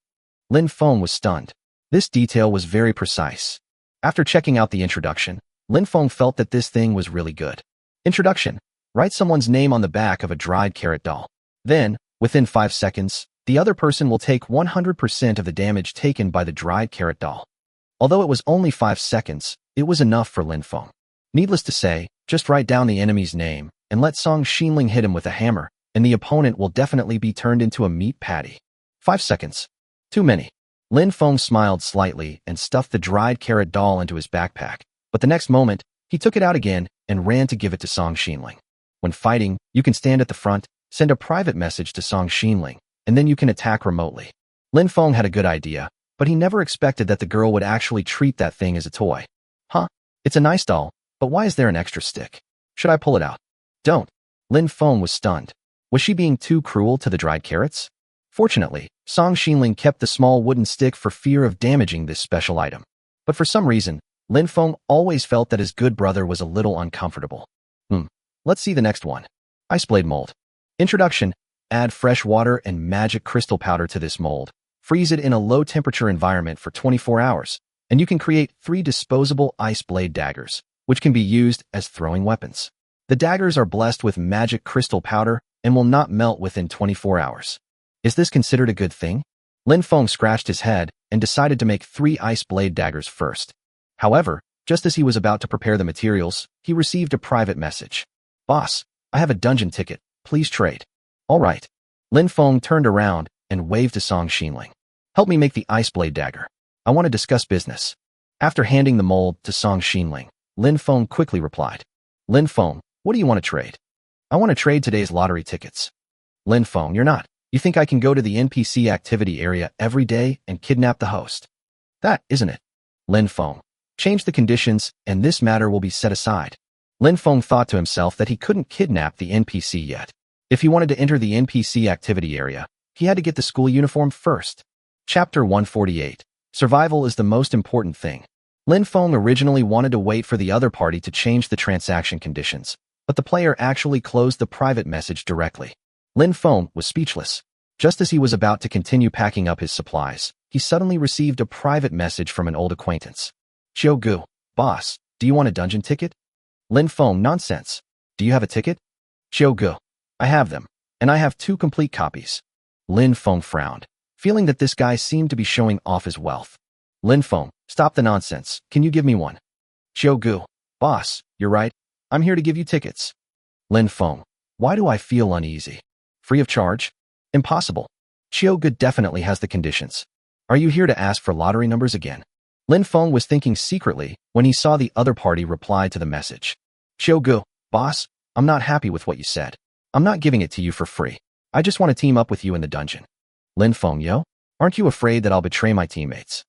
Lin Feng was stunned. This detail was very precise. After checking out the introduction, Lin Feng felt that this thing was really good. Introduction. Write someone's name on the back of a dried carrot doll. Then, within 5 seconds, the other person will take 100% of the damage taken by the dried carrot doll. Although it was only 5 seconds, it was enough for Lin Feng. Needless to say, just write down the enemy's name and let Song Xinling hit him with a hammer, and the opponent will definitely be turned into a meat patty. 5 seconds. Too many. Lin Feng smiled slightly and stuffed the dried carrot doll into his backpack, but the next moment, he took it out again and ran to give it to Song Xinling. When fighting, you can stand at the front, send a private message to Song Xinling, and then you can attack remotely. Lin Feng had a good idea, but he never expected that the girl would actually treat that thing as a toy. Huh? It's a nice doll, but why is there an extra stick? Should I pull it out? Don't. Lin Feng was stunned. Was she being too cruel to the dried carrots? Fortunately, Song Xinling kept the small wooden stick for fear of damaging this special item. But for some reason, Lin Feng always felt that his good brother was a little uncomfortable. Let's see the next one. Ice blade mold. Introduction. Add fresh water and magic crystal powder to this mold. Freeze it in a low-temperature environment for 24 hours, and you can create 3 disposable ice blade daggers, which can be used as throwing weapons. The daggers are blessed with magic crystal powder and will not melt within 24 hours. Is this considered a good thing? Lin Feng scratched his head and decided to make 3 ice blade daggers first. However, Just as he was about to prepare the materials, he received a private message. Boss, I have a dungeon ticket. Please trade. All right. Lin Feng turned around and waved to Song Xinling. Help me make the ice blade dagger. I want to discuss business. After handing the mold to Song Xinling, Lin Feng quickly replied. Lin Feng, what do you want to trade? I want to trade today's lottery tickets. Lin Feng, you're not. You think I can go to the NPC activity area every day and kidnap the host? That isn't it. Lin Feng, change the conditions and this matter will be set aside. Lin Feng thought to himself that he couldn't kidnap the NPC yet. If he wanted to enter the NPC activity area, he had to get the school uniform first. Chapter 148. Survival is the most important thing. Lin Feng originally wanted to wait for the other party to change the transaction conditions, but the player actually closed the private message directly. Lin Feng was speechless. Just as he was about to continue packing up his supplies, he suddenly received a private message from an old acquaintance. Gu, boss, do you want a dungeon ticket? Lin Feng, nonsense. Do you have a ticket? Gu, I have them, and I have 2 complete copies. Lin Feng frowned, feeling that this guy seemed to be showing off his wealth. Lin Feng, stop the nonsense. Can you give me one? Gu, boss, you're right. I'm here to give you tickets. Lin Feng, why do I feel uneasy? Free of charge? Impossible. Gu definitely has the conditions. Are you here to ask for lottery numbers again? Lin Feng was thinking secretly when he saw the other party reply to the message. Gu, boss, I'm not happy with what you said. I'm not giving it to you for free. I just want to team up with you in the dungeon. Lin Feng, yo, aren't you afraid that I'll betray my teammates?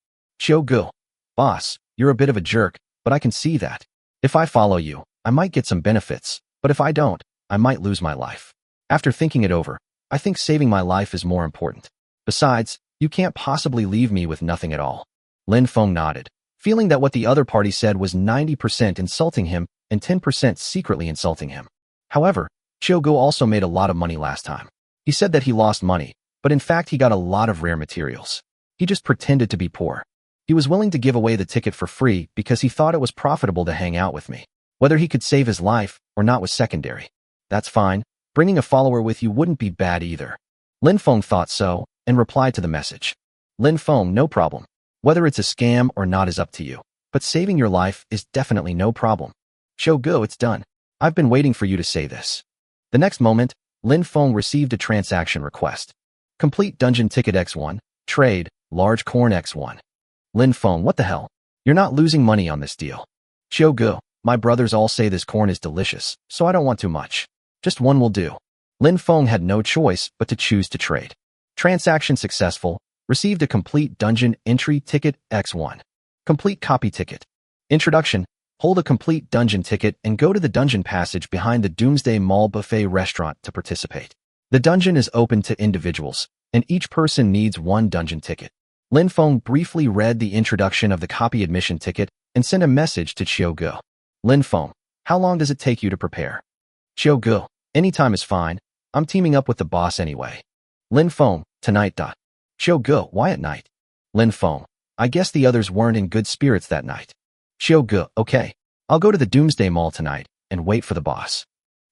Gu, boss, you're a bit of a jerk, but I can see that. If I follow you, I might get some benefits, but if I don't, I might lose my life. After thinking it over, I think saving my life is more important. Besides, you can't possibly leave me with nothing at all. Lin Feng nodded, feeling that what the other party said was 90% insulting him and 10% secretly insulting him. However, Gu also made a lot of money last time. He said that he lost money, but in fact he got a lot of rare materials. He just pretended to be poor. He was willing to give away the ticket for free because he thought it was profitable to hang out with me. Whether he could save his life or not was secondary. That's fine. Bringing a follower with you wouldn't be bad either. Lin Feng thought so and replied to the message. Lin Feng, no problem. Whether it's a scam or not is up to you, but saving your life is definitely no problem. Gu, it's done. I've been waiting for you to say this. The next moment, Lin Feng received a transaction request. Complete dungeon ticket X1, trade, large corn X1. Lin Feng, what the hell? You're not losing money on this deal. Gu, my brothers all say this corn is delicious, so I don't want too much. Just one will do. Lin Feng had no choice but to choose to trade. Transaction successful. Received a complete dungeon entry ticket X1. Complete copy ticket. Introduction. Hold a complete dungeon ticket and go to the dungeon passage behind the Doomsday Mall buffet restaurant to participate. The dungeon is open to individuals, and each person needs 1 dungeon ticket. Lin Feng briefly read the introduction of the copy admission ticket and sent a message to Gu. Lin Feng, how long does it take you to prepare? Gu, anytime is fine. I'm teaming up with the boss anyway. Lin Feng, tonight. Gu, why at night? Lin Feng, I guess the others weren't in good spirits that night. Gu, okay. I'll go to the Doomsday Mall tonight and wait for the boss.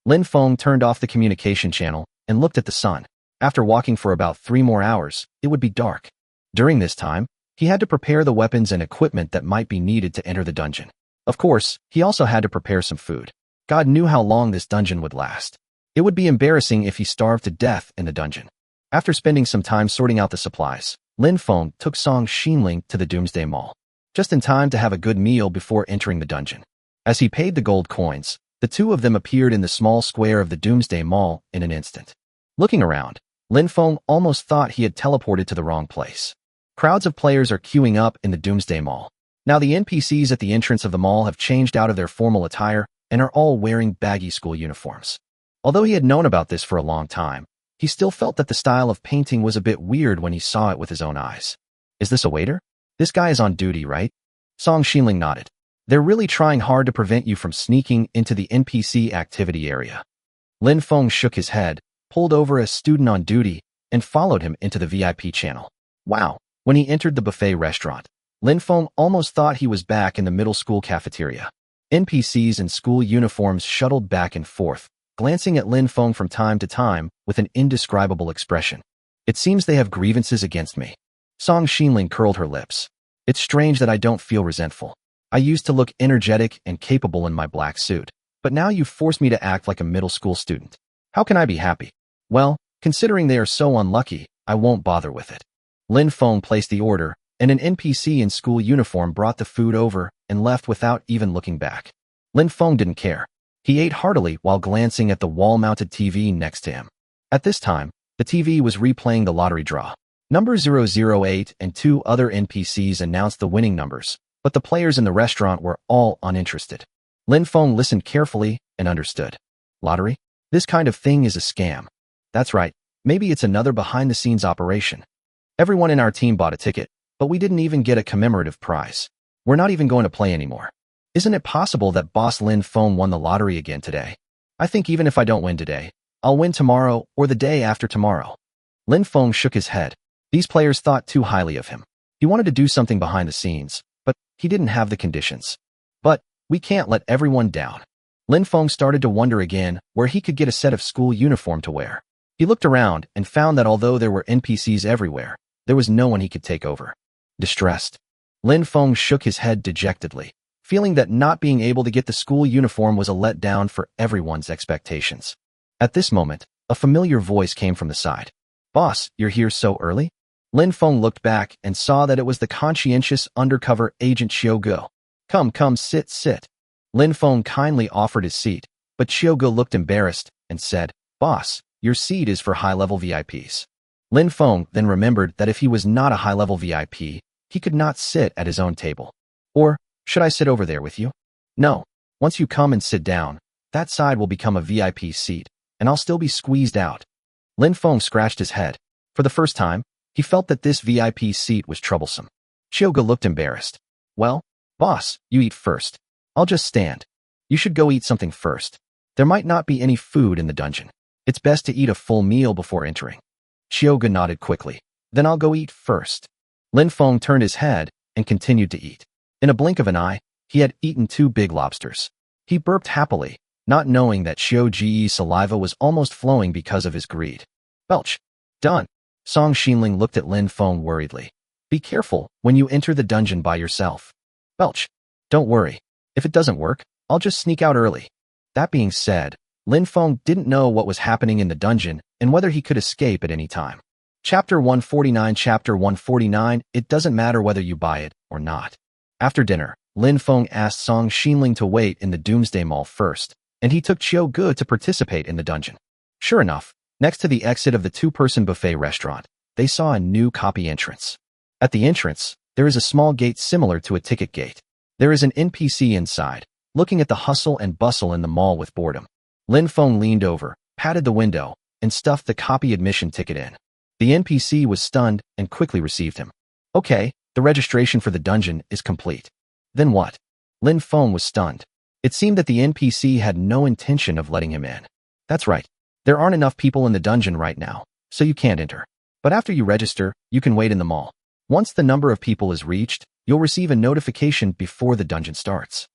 Lin Feng turned off the communication channel and looked at the sun. After walking for about 3 more hours, it would be dark. During this time, he had to prepare the weapons and equipment that might be needed to enter the dungeon. Of course, he also had to prepare some food. God knew how long this dungeon would last. It would be embarrassing if he starved to death in the dungeon. After spending some time sorting out the supplies, Lin Feng took Song Xinling to the Doomsday Mall, just in time to have a good meal before entering the dungeon. As he paid the gold coins, the 2 of them appeared in the small square of the Doomsday Mall in an instant. Looking around, Lin Feng almost thought he had teleported to the wrong place. Crowds of players are queuing up in the Doomsday Mall. Now the NPCs at the entrance of the mall have changed out of their formal attire and are all wearing baggy school uniforms. Although he had known about this for a long time, he still felt that the style of painting was a bit weird when he saw it with his own eyes. Is this a waiter? This guy is on duty, right? Song Xinling nodded. They're really trying hard to prevent you from sneaking into the NPC activity area. Lin Feng shook his head, pulled over a student on duty, and followed him into the VIP channel. Wow. When he entered the buffet restaurant, Lin Feng almost thought he was back in the middle school cafeteria. NPCs in school uniforms shuttled back and forth, glancing at Lin Feng from time to time with an indescribable expression. It seems they have grievances against me. Song Xinling curled her lips. It's strange that I don't feel resentful. I used to look energetic and capable in my black suit, but now you've forced me to act like a middle school student. How can I be happy? Well, considering they are so unlucky, I won't bother with it. Lin Feng placed the order, and an NPC in school uniform brought the food over and left without even looking back. Lin Feng didn't care. He ate heartily while glancing at the wall-mounted TV next to him. At this time, the TV was replaying the lottery draw. Number 008 and two other NPCs announced the winning numbers, but the players in the restaurant were all uninterested. Lin Feng listened carefully and understood. Lottery? This kind of thing is a scam. That's right, maybe it's another behind-the-scenes operation. Everyone in our team bought a ticket, but we didn't even get a commemorative prize. We're not even going to play anymore. Isn't it possible that Boss Lin Feng won the lottery again today? I think even if I don't win today, I'll win tomorrow or the day after tomorrow. Lin Feng shook his head. These players thought too highly of him. He wanted to do something behind the scenes, but he didn't have the conditions. But we can't let everyone down. Lin Feng started to wonder again where he could get a set of school uniform to wear. He looked around and found that although there were NPCs everywhere, there was no one he could take over. Distressed, Lin Feng shook his head dejectedly, feeling that not being able to get the school uniform was a letdown for everyone's expectations. At this moment, a familiar voice came from the side. Boss, you're here so early? Lin Feng looked back and saw that it was the conscientious undercover agent Xiaoge. Come, sit. Lin Feng kindly offered his seat, but Xiaoge looked embarrassed and said, Boss, your seat is for high-level VIPs. Lin Feng then remembered that if he was not a high-level VIP, he could not sit at his own table. Or, should I sit over there with you? No. Once you come and sit down, that side will become a VIP seat, and I'll still be squeezed out. Lin Feng scratched his head. For the first time, he felt that this VIP seat was troublesome. Xiaoge looked embarrassed. Well, boss, you eat first. I'll just stand. You should go eat something first. There might not be any food in the dungeon. It's best to eat a full meal before entering. Xiaoge nodded quickly. Then I'll go eat first. Lin Feng turned his head and continued to eat. In a blink of an eye, he had eaten 2 big lobsters. He burped happily, not knowing that Xiaoge's saliva was almost flowing because of his greed. Belch. Done. Song Xinling looked at Lin Feng worriedly. Be careful when you enter the dungeon by yourself. Belch. Don't worry. If it doesn't work, I'll just sneak out early. That being said, Lin Feng didn't know what was happening in the dungeon and whether he could escape at any time. Chapter 149 Chapter 149 It doesn't matter whether you buy it or not. After dinner, Lin Feng asked Song Xinling to wait in the Doomsday Mall first, and he took Xiaoge to participate in the dungeon. Sure enough, next to the exit of the 2-person buffet restaurant, they saw a new copy entrance. At the entrance, there is a small gate similar to a ticket gate. There is an NPC inside, looking at the hustle and bustle in the mall with boredom. Lin Feng leaned over, patted the window, and stuffed the copy admission ticket in. The NPC was stunned and quickly received him. Okay, the registration for the dungeon is complete. Then what? Lin Feng was stunned. It seemed that the NPC had no intention of letting him in. That's right. There aren't enough people in the dungeon right now, so you can't enter. But after you register, you can wait in the mall. Once the number of people is reached, you'll receive a notification before the dungeon starts.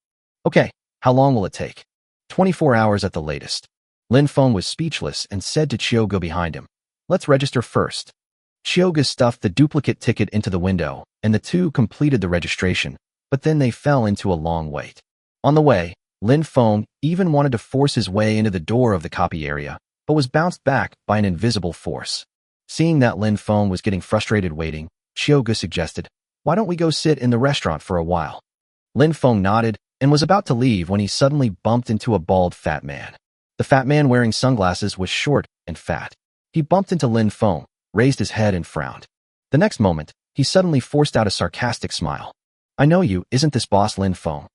Okay, how long will it take? 24 hours at the latest. Lin Feng was speechless and said to Xiaoge behind him, Let's register first. Xiaoge stuffed the duplicate ticket into the window, and the two completed the registration, but then they fell into a long wait. On the way, Lin Feng even wanted to force his way into the door of the copy area, but was bounced back by an invisible force. Seeing that Lin Feng was getting frustrated waiting, Xiaoge suggested, Why don't we go sit in the restaurant for a while? Lin Feng nodded and was about to leave when he suddenly bumped into a bald fat man. The fat man wearing sunglasses was short and fat. He bumped into Lin Feng, raised his head and frowned. The next moment, he suddenly forced out a sarcastic smile. I know you, isn't this boss Lin Feng?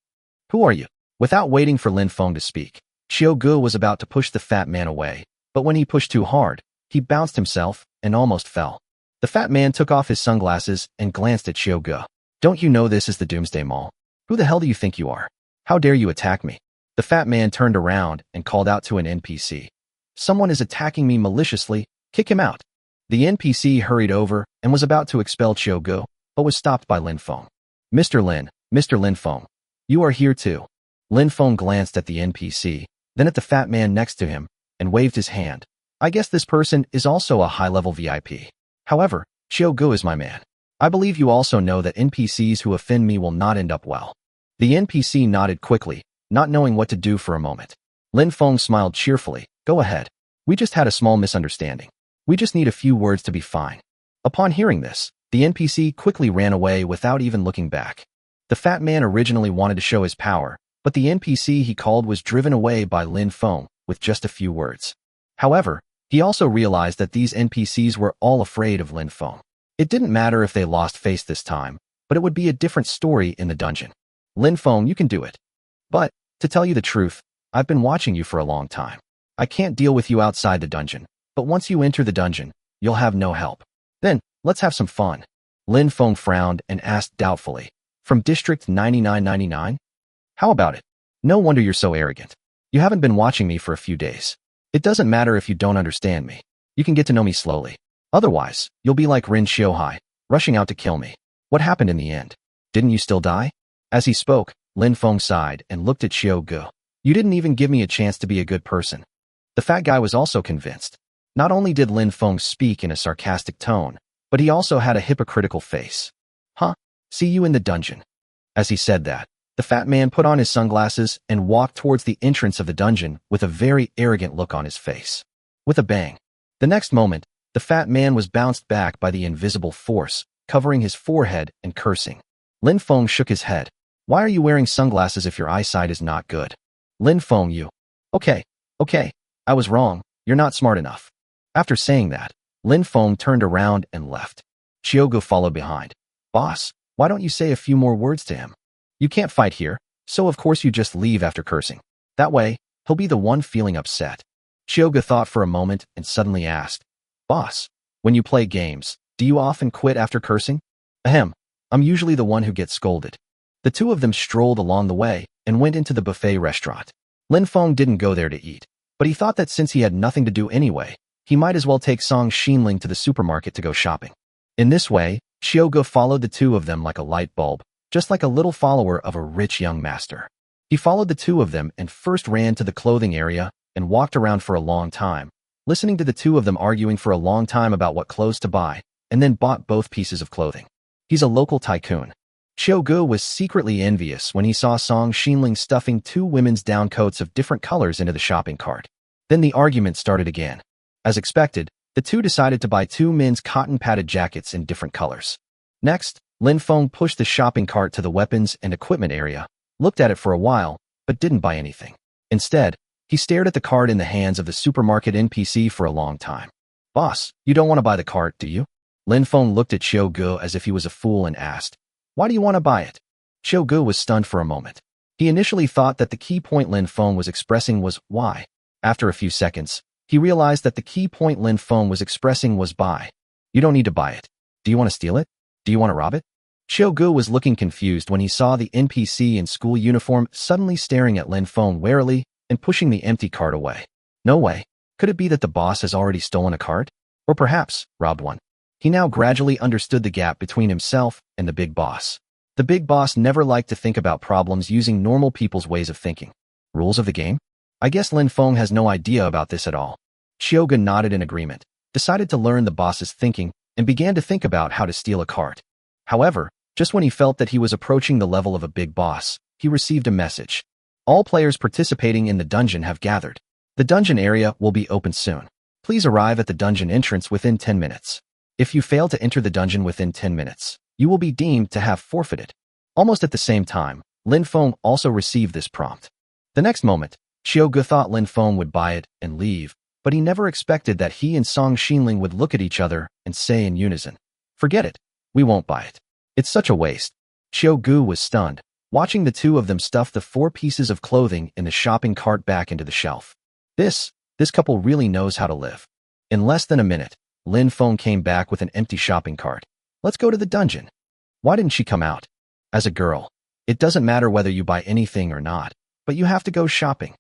Who are you? Without waiting for Lin Feng to speak, Xiaoge was about to push the fat man away, but when he pushed too hard, he bounced himself and almost fell. The fat man took off his sunglasses and glanced at Xiaoge. Don't you know this is the Doomsday Mall? Who the hell do you think you are? How dare you attack me? The fat man turned around and called out to an NPC. Someone is attacking me maliciously, kick him out. The NPC hurried over and was about to expel Xiaoge, but was stopped by Lin Feng. Mr. Lin Feng, you are here too. Lin Feng glanced at the NPC, then at the fat man next to him, and waved his hand. I guess this person is also a high-level VIP. However, Xiaoge is my man. I believe you also know that NPCs who offend me will not end up well. The NPC nodded quickly, not knowing what to do for a moment. Lin Feng smiled cheerfully. Go ahead. We just had a small misunderstanding. We just need a few words to be fine. Upon hearing this, the NPC quickly ran away without even looking back. The fat man originally wanted to show his power, but the NPC he called was driven away by Lin Feng with just a few words. However, he also realized that these NPCs were all afraid of Lin Feng. It didn't matter if they lost face this time, but it would be a different story in the dungeon. Lin Feng, you can do it. But, to tell you the truth, I've been watching you for a long time. I can't deal with you outside the dungeon, but once you enter the dungeon, you'll have no help. Then, let's have some fun. Lin Feng frowned and asked doubtfully, from District 9999? How about it? No wonder you're so arrogant. You haven't been watching me for a few days. It doesn't matter if you don't understand me. You can get to know me slowly. Otherwise, you'll be like Rin Xiuhai, rushing out to kill me. What happened in the end? Didn't you still die? As he spoke, Lin Feng sighed and looked at Xiu Gu. You didn't even give me a chance to be a good person. The fat guy was also convinced. Not only did Lin Feng speak in a sarcastic tone, but he also had a hypocritical face. Huh? See you in the dungeon. As he said that, the fat man put on his sunglasses and walked towards the entrance of the dungeon with a very arrogant look on his face. With a bang. The next moment, the fat man was bounced back by the invisible force, covering his forehead and cursing. Lin Feng shook his head. Why are you wearing sunglasses if your eyesight is not good? Lin Feng, you. Okay. I was wrong. You're not smart enough. After saying that, Lin Feng turned around and left. Xiugu followed behind. Boss, why don't you say a few more words to him? You can't fight here, so of course you just leave after cursing. That way, he'll be the one feeling upset. Xiugu thought for a moment and suddenly asked, Boss, when you play games, do you often quit after cursing? Ahem, I'm usually the one who gets scolded. The two of them strolled along the way and went into the buffet restaurant. Lin Feng didn't go there to eat, but he thought that since he had nothing to do anyway, he might as well take Song Xinling to the supermarket to go shopping. In this way, Xiugu followed the two of them like a light bulb, just like a little follower of a rich young master. He followed the two of them and first ran to the clothing area and walked around for a long time, listening to the two of them arguing for a long time about what clothes to buy, and then bought both pieces of clothing. He's a local tycoon. Xiugu was secretly envious when he saw Song Xinling stuffing two women's down coats of different colors into the shopping cart. Then the argument started again. As expected, the two decided to buy two men's cotton-padded jackets in different colors. Next, Lin Feng pushed the shopping cart to the weapons and equipment area, looked at it for a while, but didn't buy anything. Instead, he stared at the cart in the hands of the supermarket NPC for a long time. Boss, you don't want to buy the cart, do you? Lin Feng looked at Xiugu as if he was a fool and asked, Why do you want to buy it? Xiugu was stunned for a moment. He initially thought that the key point Lin Feng was expressing was why. After a few seconds, he realized that the key point Lin Feng was expressing was buy. You don't need to buy it. Do you want to steal it? Do you want to rob it? Xiugu was looking confused when he saw the NPC in school uniform suddenly staring at Lin Feng warily and pushing the empty cart away. No way. Could it be that the boss has already stolen a cart? Or perhaps robbed one? He now gradually understood the gap between himself and the big boss. The big boss never liked to think about problems using normal people's ways of thinking. Rules of the game? I guess Lin Feng has no idea about this at all. Xiugu nodded in agreement, decided to learn the boss's thinking, and began to think about how to steal a cart. However, just when he felt that he was approaching the level of a big boss, he received a message. All players participating in the dungeon have gathered. The dungeon area will be open soon. Please arrive at the dungeon entrance within 10 minutes. If you fail to enter the dungeon within 10 minutes, you will be deemed to have forfeited. Almost at the same time, Lin Feng also received this prompt. The next moment, Xiugu thought Lin Feng would buy it and leave, but he never expected that he and Song Xinling would look at each other and say in unison, Forget it. We won't buy it. It's such a waste. Xiugu was stunned, watching the two of them stuff the 4 pieces of clothing in the shopping cart back into the shelf. This couple really knows how to live. In less than a minute, Lin Feng came back with an empty shopping cart. Let's go to the dungeon. Why didn't she come out? As a girl, it doesn't matter whether you buy anything or not, but you have to go shopping.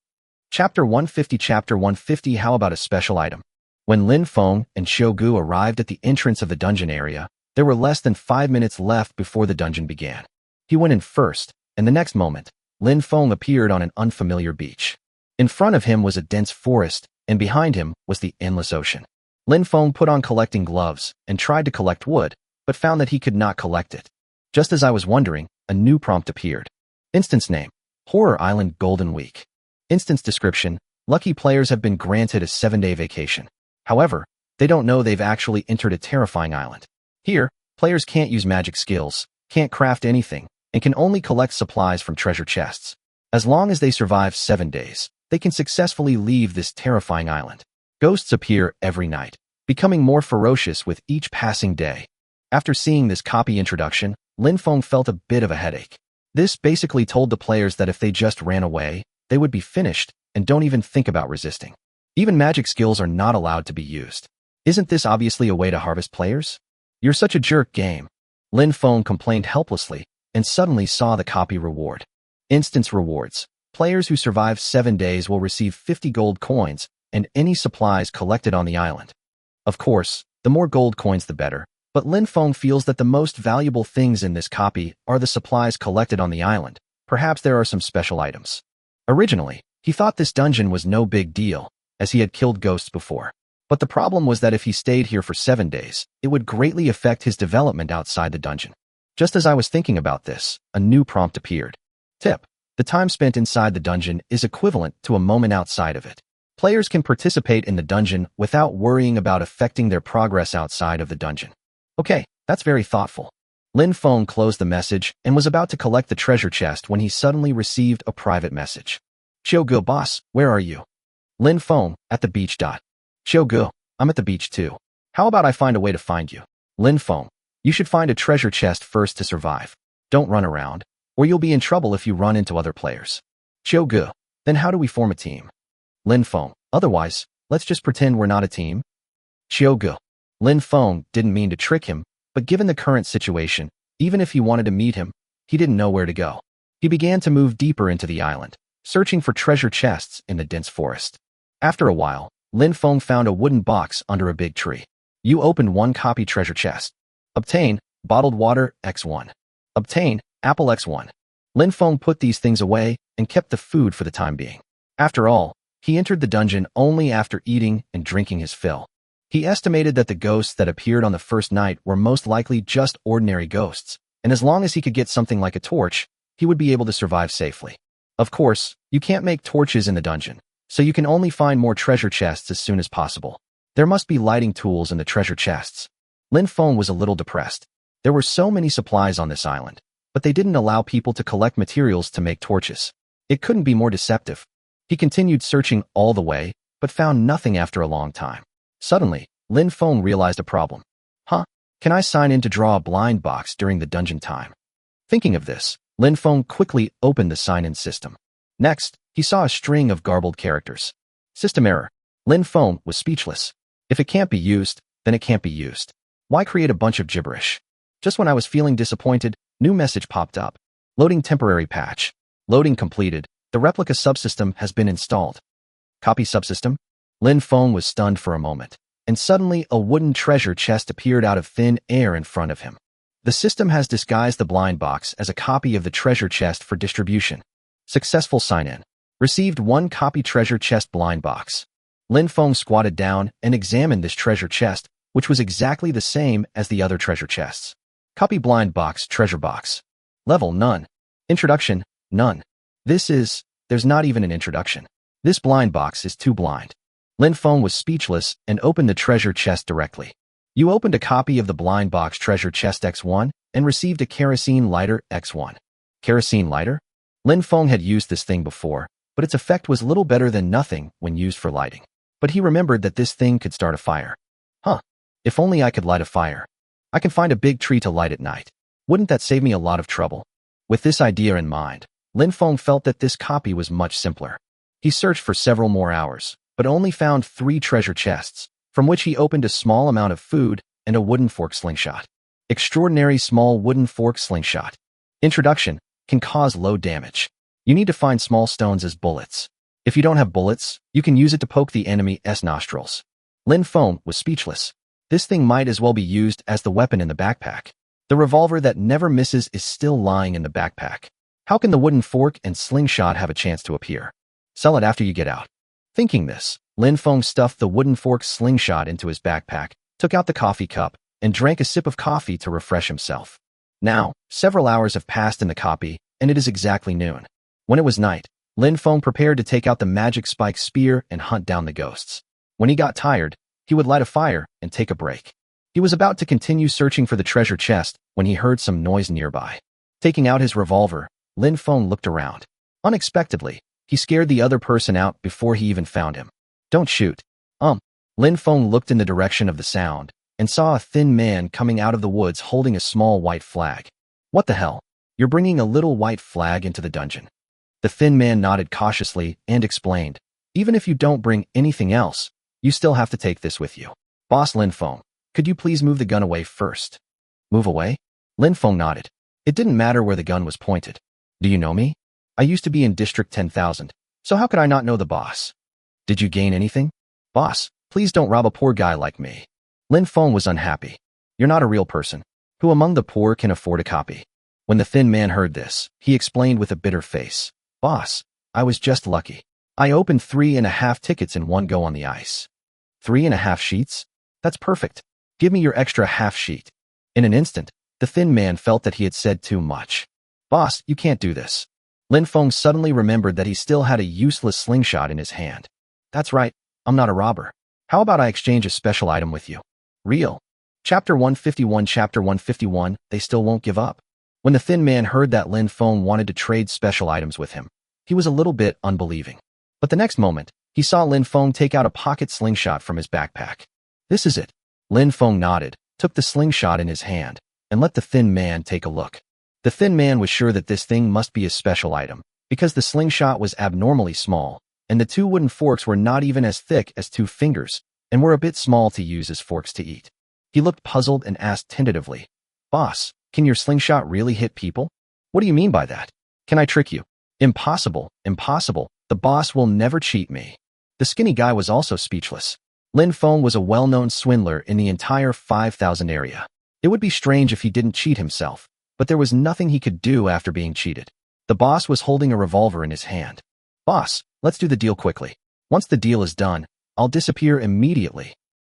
Chapter 150. How about a special item? When Lin Feng and Xiugu arrived at the entrance of the dungeon area, there were less than 5 minutes left before the dungeon began. He went in first, and the next moment, Lin Feng appeared on an unfamiliar beach. In front of him was a dense forest, and behind him was the endless ocean. Lin Feng put on collecting gloves and tried to collect wood, but found that he could not collect it. Just as I was wondering, a new prompt appeared. Instance name: Horror Island Golden Week. Instance description: lucky players have been granted a 7-day vacation. However, they don't know they've actually entered a terrifying island. Here, players can't use magic skills, can't craft anything, and can only collect supplies from treasure chests. As long as they survive 7 days, they can successfully leave this terrifying island. Ghosts appear every night, becoming more ferocious with each passing day. After seeing this copy introduction, Lin Feng felt a bit of a headache. This basically told the players that if they just ran away, they would be finished and don't even think about resisting. Even magic skills are not allowed to be used. Isn't this obviously a way to harvest players? You're such a jerk, game. Lin Feng complained helplessly and suddenly saw the copy reward. Instance rewards. Players who survive 7 days will receive 50 gold coins and any supplies collected on the island. Of course, the more gold coins the better, but Lin Feng feels that the most valuable things in this copy are the supplies collected on the island. Perhaps there are some special items. Originally, he thought this dungeon was no big deal, as he had killed ghosts before. But the problem was that if he stayed here for 7 days, it would greatly affect his development outside the dungeon. Just as I was thinking about this, a new prompt appeared. Tip: the time spent inside the dungeon is equivalent to a moment outside of it. Players can participate in the dungeon without worrying about affecting their progress outside of the dungeon. Okay, that's very thoughtful. Lin Feng closed the message and was about to collect the treasure chest when he suddenly received a private message. Xiaogu boss, where are you? Lin Feng, at the beach. Xiaogu, I'm at the beach too. How about I find a way to find you? Lin Feng, you should find a treasure chest first to survive. Don't run around, or you'll be in trouble if you run into other players. Xiaogu, then how do we form a team? Lin Feng, otherwise, let's just pretend we're not a team. Xiaogu. Lin Feng didn't mean to trick him, but given the current situation, even if he wanted to meet him, he didn't know where to go. He began to move deeper into the island, searching for treasure chests in the dense forest. After a while, Lin Feng found a wooden box under a big tree. You opened one copy treasure chest. Obtain bottled water X1. Obtain apple X1. Lin Feng put these things away and kept the food for the time being. After all, he entered the dungeon only after eating and drinking his fill. He estimated that the ghosts that appeared on the first night were most likely just ordinary ghosts, and as long as he could get something like a torch, he would be able to survive safely. Of course, you can't make torches in the dungeon, so you can only find more treasure chests as soon as possible. There must be lighting tools in the treasure chests. Lin Feng was a little depressed. There were so many supplies on this island, but they didn't allow people to collect materials to make torches. It couldn't be more deceptive. He continued searching all the way, but found nothing after a long time. Suddenly, Lin Feng realized a problem. Can I sign in to draw a blind box during the dungeon time? Thinking of this, Lin Feng quickly opened the sign-in system. Next, he saw a string of garbled characters. System error. Lin Feng was speechless. If it can't be used, then it can't be used. Why create a bunch of gibberish? Just when I was feeling disappointed, new message popped up. Loading temporary patch. Loading completed. The replica subsystem has been installed. Copy subsystem? Lin Feng was stunned for a moment, and suddenly a wooden treasure chest appeared out of thin air in front of him. The system has disguised the blind box as a copy of the treasure chest for distribution. Successful sign-in. Received 1 copy treasure chest blind box. Lin Feng squatted down and examined this treasure chest, which was exactly the same as the other treasure chests. Copy blind box treasure box. Level none. Introduction, none. There's not even an introduction. This blind box is too blind. Lin Feng was speechless and opened the treasure chest directly. You opened a copy of the blind box treasure chest X1 and received a kerosene lighter X1. Kerosene lighter? Lin Feng had used this thing before, but its effect was little better than nothing when used for lighting. But he remembered that this thing could start a fire. If only I could light a fire. I can find a big tree to light at night. Wouldn't that save me a lot of trouble? With this idea in mind, Lin Feng felt that this copy was much simpler. He searched for several more hours, but only found 3 treasure chests, from which he opened a small amount of food and a wooden fork slingshot. Extraordinary small wooden fork slingshot. Introduction, can cause low damage. You need to find small stones as bullets. If you don't have bullets, you can use it to poke the enemy's nostrils. Lin Feng was speechless. This thing might as well be used as the weapon in the backpack. The revolver that never misses is still lying in the backpack. How can the wooden fork and slingshot have a chance to appear? Sell it after you get out. Thinking this, Lin Feng stuffed the wooden fork slingshot into his backpack, took out the coffee cup, and drank a sip of coffee to refresh himself. Now, several hours have passed in the copy, and it is exactly noon. When it was night, Lin Feng prepared to take out the magic spike spear and hunt down the ghosts. When he got tired, he would light a fire and take a break. He was about to continue searching for the treasure chest when he heard some noise nearby. Taking out his revolver, Lin Feng looked around. Unexpectedly, he scared the other person out before he even found him. Don't shoot. Lin Feng looked in the direction of the sound and saw a thin man coming out of the woods holding a small white flag. What the hell? You're bringing a little white flag into the dungeon? The thin man nodded cautiously and explained, even if you don't bring anything else, you still have to take this with you. Boss Lin Feng, could you please move the gun away first? Move away? Lin Feng nodded. It didn't matter where the gun was pointed. Do you know me? I used to be in District 10,000, so how could I not know the boss? Did you gain anything? Boss, please don't rob a poor guy like me. Lin Feng was unhappy. You're not a real person. Who among the poor can afford a copy? When the thin man heard this, he explained with a bitter face. Boss, I was just lucky. I opened 3.5 tickets in one go on the ice. 3.5 sheets? That's perfect. Give me your extra half sheet. In an instant, the thin man felt that he had said too much. Boss, you can't do this. Lin Feng suddenly remembered that he still had a useless slingshot in his hand. That's right, I'm not a robber. How about I exchange a special item with you? Real. Chapter 151, they still won't give up. When the thin man heard that Lin Feng wanted to trade special items with him, he was a little bit unbelieving. But the next moment, he saw Lin Feng take out a pocket slingshot from his backpack. This is it. Lin Feng nodded, took the slingshot in his hand, and let the thin man take a look. The thin man was sure that this thing must be a special item, because the slingshot was abnormally small, and the 2 wooden forks were not even as thick as 2 fingers, and were a bit small to use as forks to eat. He looked puzzled and asked tentatively, Boss, can your slingshot really hit people? What do you mean by that? Can I trick you? Impossible, impossible. The boss will never cheat me. The skinny guy was also speechless. Lin Feng was a well-known swindler in the entire 5,000 area. It would be strange if he didn't cheat himself, but there was nothing he could do after being cheated. The boss was holding a revolver in his hand. Boss, let's do the deal quickly. Once the deal is done, I'll disappear immediately.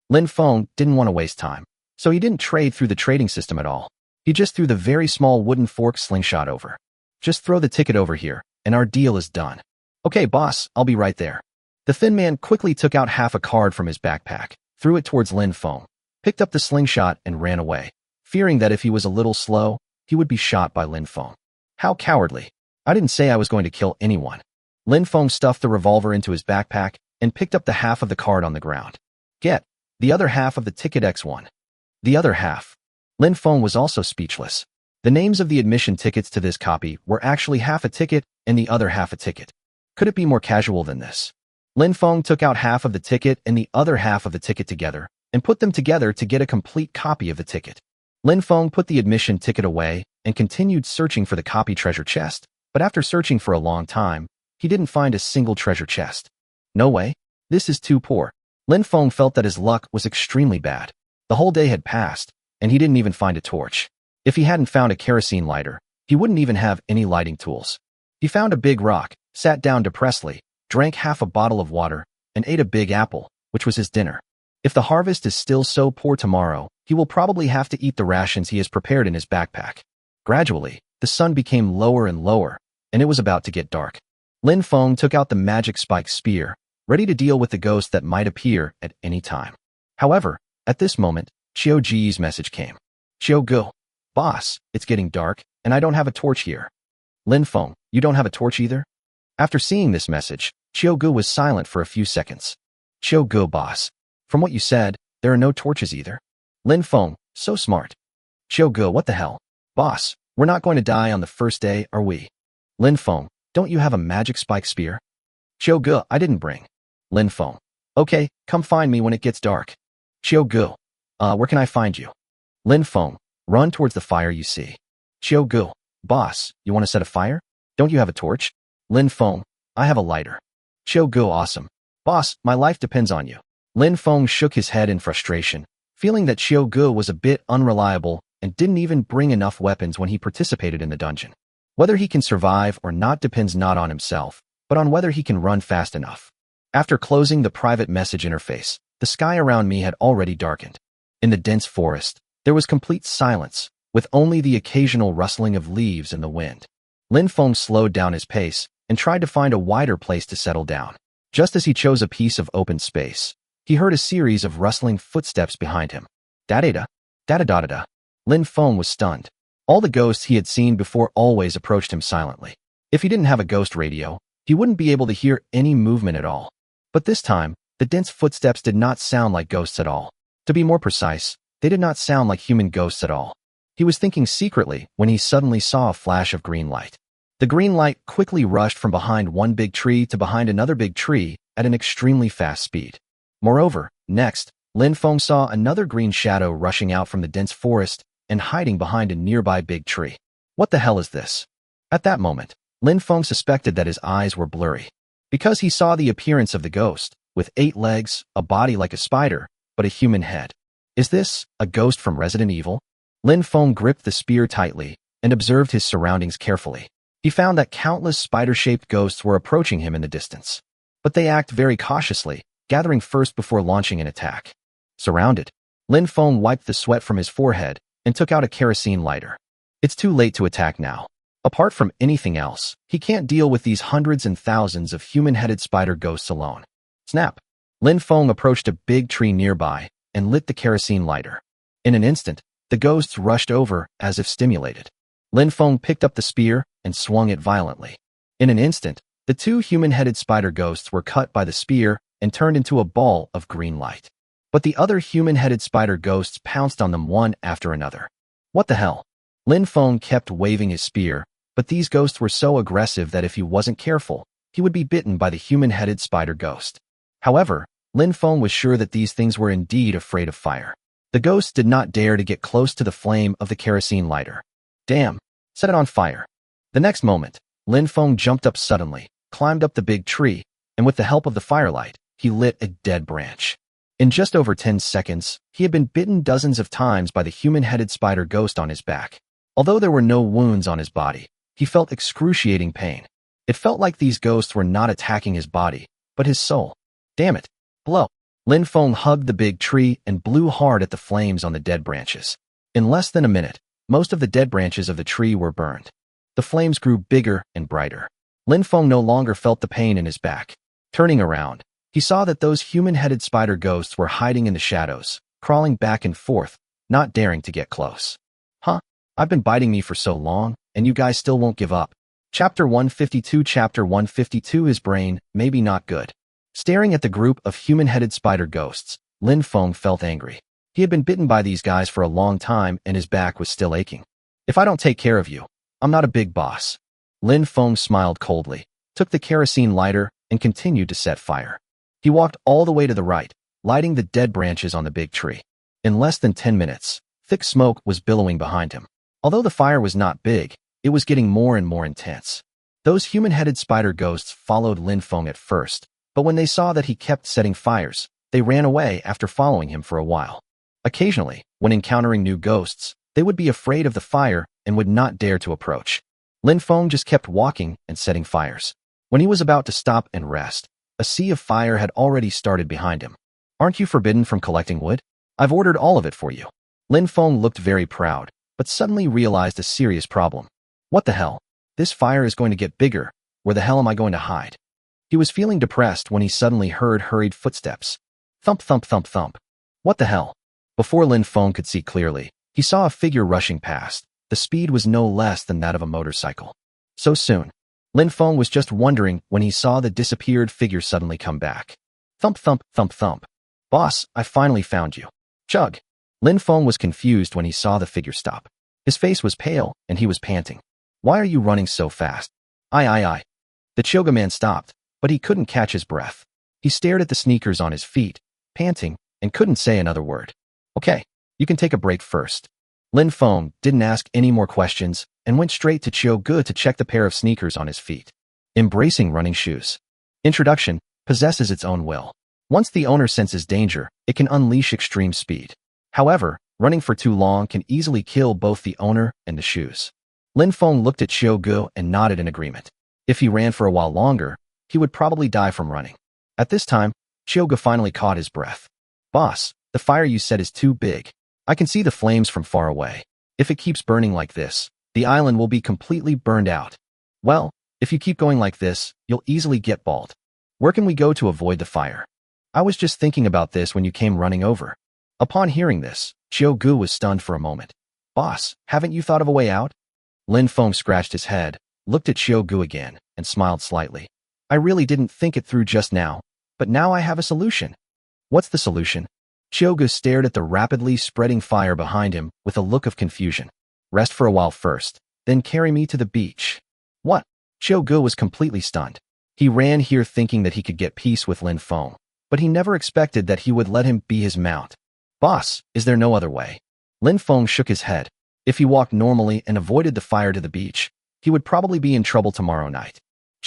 Lin Feng didn't want to waste time, so he didn't trade through the trading system at all. He just threw the very small wooden fork slingshot over. Just throw the ticket over here, and our deal is done. Okay, boss, I'll be right there. The thin man quickly took out half a card from his backpack, threw it towards Lin Feng, picked up the slingshot and ran away, fearing that if he was a little slow, he would be shot by Lin Feng. How cowardly. I didn't say I was going to kill anyone. Lin Feng stuffed the revolver into his backpack and picked up the half of the card on the ground. Get the other half of the ticket X1. The other half. Lin Feng was also speechless. The names of the admission tickets to this copy were actually half a ticket and the other half a ticket. Could it be more casual than this? Lin Feng took out half of the ticket and the other half of the ticket together and put them together to get a complete copy of the ticket. Lin Feng put the admission ticket away and continued searching for the copy treasure chest, but after searching for a long time, he didn't find a single treasure chest. No way. This is too poor. Lin Feng felt that his luck was extremely bad. The whole day had passed, and he didn't even find a torch. If he hadn't found a kerosene lighter, he wouldn't even have any lighting tools. He found a big rock, sat down depressedly, drank half a bottle of water, and ate a big apple, which was his dinner. If the harvest is still so poor tomorrow, he will probably have to eat the rations he has prepared in his backpack. Gradually, the sun became lower and lower, and it was about to get dark. Lin Feng took out the magic spike spear, ready to deal with the ghost that might appear at any time. However, at this moment, Qiu Ji's message came. Qiu Gu, boss, it's getting dark, and I don't have a torch here. Lin Feng, you don't have a torch either? After seeing this message, Qiu Gu was silent for a few seconds. Qiu Gu, boss, from what you said, there are no torches either. Lin Feng, so smart. Qiu Gu, what the hell? Boss, we're not going to die on the first day, are we? Lin Feng, don't you have a magic spike spear? Qiu Gu, I didn't bring. Lin Feng, okay, come find me when it gets dark. Qiu Gu, where can I find you? Lin Feng, run towards the fire you see. Qiu Gu, boss, you want to set a fire? Don't you have a torch? Lin Feng, I have a lighter. Qiu Gu, awesome. Boss, my life depends on you. Lin Feng shook his head in frustration, feeling that Qiu Gu was a bit unreliable and didn't even bring enough weapons when he participated in the dungeon. Whether he can survive or not depends not on himself, but on whether he can run fast enough. After closing the private message interface, the sky around me had already darkened. In the dense forest, there was complete silence, with only the occasional rustling of leaves in the wind. Lin Feng slowed down his pace and tried to find a wider place to settle down. Just as he chose a piece of open space, he heard a series of rustling footsteps behind him. Da-da-da, da-da-da-da-da. Lin Feng was stunned. All the ghosts he had seen before always approached him silently. If he didn't have a ghost radio, he wouldn't be able to hear any movement at all. But this time, the dense footsteps did not sound like ghosts at all. To be more precise, they did not sound like human ghosts at all. He was thinking secretly when he suddenly saw a flash of green light. The green light quickly rushed from behind one big tree to behind another big tree at an extremely fast speed. Moreover, next, Lin Feng saw another green shadow rushing out from the dense forest and hiding behind a nearby big tree. What the hell is this? At that moment, Lin Feng suspected that his eyes were blurry. Because he saw the appearance of the ghost, with 8 legs, a body like a spider, but a human head. Is this a ghost from Resident Evil? Lin Feng gripped the spear tightly and observed his surroundings carefully. He found that countless spider-shaped ghosts were approaching him in the distance. But they act very cautiously, gathering first before launching an attack. Surrounded, Lin Feng wiped the sweat from his forehead and took out a kerosene lighter. It's too late to attack now. Apart from anything else, he can't deal with these hundreds and thousands of human-headed spider ghosts alone. Snap! Lin Feng approached a big tree nearby and lit the kerosene lighter. In an instant, the ghosts rushed over as if stimulated. Lin Feng picked up the spear and swung it violently. In an instant, the 2 human-headed spider ghosts were cut by the spear and turned into a ball of green light. But the other human-headed spider ghosts pounced on them one after another. What the hell? Lin Feng kept waving his spear, but these ghosts were so aggressive that if he wasn't careful, he would be bitten by the human-headed spider ghost. However, Lin Feng was sure that these things were indeed afraid of fire. The ghosts did not dare to get close to the flame of the kerosene lighter. Damn! Set it on fire. The next moment, Lin Feng jumped up suddenly, climbed up the big tree, and with the help of the firelight, he lit a dead branch. In just over 10 seconds, he had been bitten dozens of times by the human-headed spider ghost on his back. Although there were no wounds on his body, he felt excruciating pain. It felt like these ghosts were not attacking his body, but his soul. Damn it! Blow! Lin Feng hugged the big tree and blew hard at the flames on the dead branches. In less than a minute, most of the dead branches of the tree were burned. The flames grew bigger and brighter. Lin Feng no longer felt the pain in his back. Turning around, he saw that those human-headed spider ghosts were hiding in the shadows, crawling back and forth, not daring to get close. Huh? I've been biting me for so long, and you guys still won't give up. Chapter 152 Chapter 152 His brain, maybe not good. Staring at the group of human-headed spider ghosts, Lin Feng felt angry. He had been bitten by these guys for a long time and his back was still aching. If I don't take care of you, I'm not a big boss. Lin Feng smiled coldly, took the kerosene lighter, and continued to set fire. He walked all the way to the right, lighting the dead branches on the big tree. In less than 10 minutes, thick smoke was billowing behind him. Although the fire was not big, it was getting more and more intense. Those human-headed spider ghosts followed Lin Feng at first, but when they saw that he kept setting fires, they ran away after following him for a while. Occasionally, when encountering new ghosts, they would be afraid of the fire and would not dare to approach. Lin Feng just kept walking and setting fires. When he was about to stop and rest, a sea of fire had already started behind him. Aren't you forbidden from collecting wood? I've ordered all of it for you. Lin Feng looked very proud, but suddenly realized a serious problem. What the hell? This fire is going to get bigger. Where the hell am I going to hide? He was feeling depressed when he suddenly heard hurried footsteps. Thump, thump, thump, thump. What the hell? Before Lin Feng could see clearly, he saw a figure rushing past. The speed was no less than that of a motorcycle. So soon. Lin Feng was just wondering when he saw the disappeared figure suddenly come back. Thump, thump, thump, thump. Boss, I finally found you. Chug. Lin Feng was confused when he saw the figure stop. His face was pale, and he was panting. Why are you running so fast? Aye. The Choga man stopped, but he couldn't catch his breath. He stared at the sneakers on his feet, panting, and couldn't say another word. Okay, you can take a break first. Lin Feng didn't ask any more questions and went straight to Choga to check the pair of sneakers on his feet. Embracing running shoes. Introduction possesses its own will. Once the owner senses danger, it can unleash extreme speed. However, running for too long can easily kill both the owner and the shoes. Lin Feng looked at Choga and nodded in agreement. If he ran for a while longer, he would probably die from running. At this time, Choga finally caught his breath. Boss, the fire you set is too big. I can see the flames from far away. If it keeps burning like this, the island will be completely burned out. Well, if you keep going like this, you'll easily get bald. Where can we go to avoid the fire? I was just thinking about this when you came running over. Upon hearing this, Gu was stunned for a moment. Boss, haven't you thought of a way out? Lin Feng scratched his head, looked at Gu again, and smiled slightly. I really didn't think it through just now, but now I have a solution. What's the solution? Gu stared at the rapidly spreading fire behind him with a look of confusion. Rest for a while first, then carry me to the beach. What? Gu was completely stunned. He ran here thinking that he could get peace with Lin Feng, but he never expected that he would let him be his mount. Boss, is there no other way? Lin Feng shook his head. If he walked normally and avoided the fire to the beach, he would probably be in trouble tomorrow night.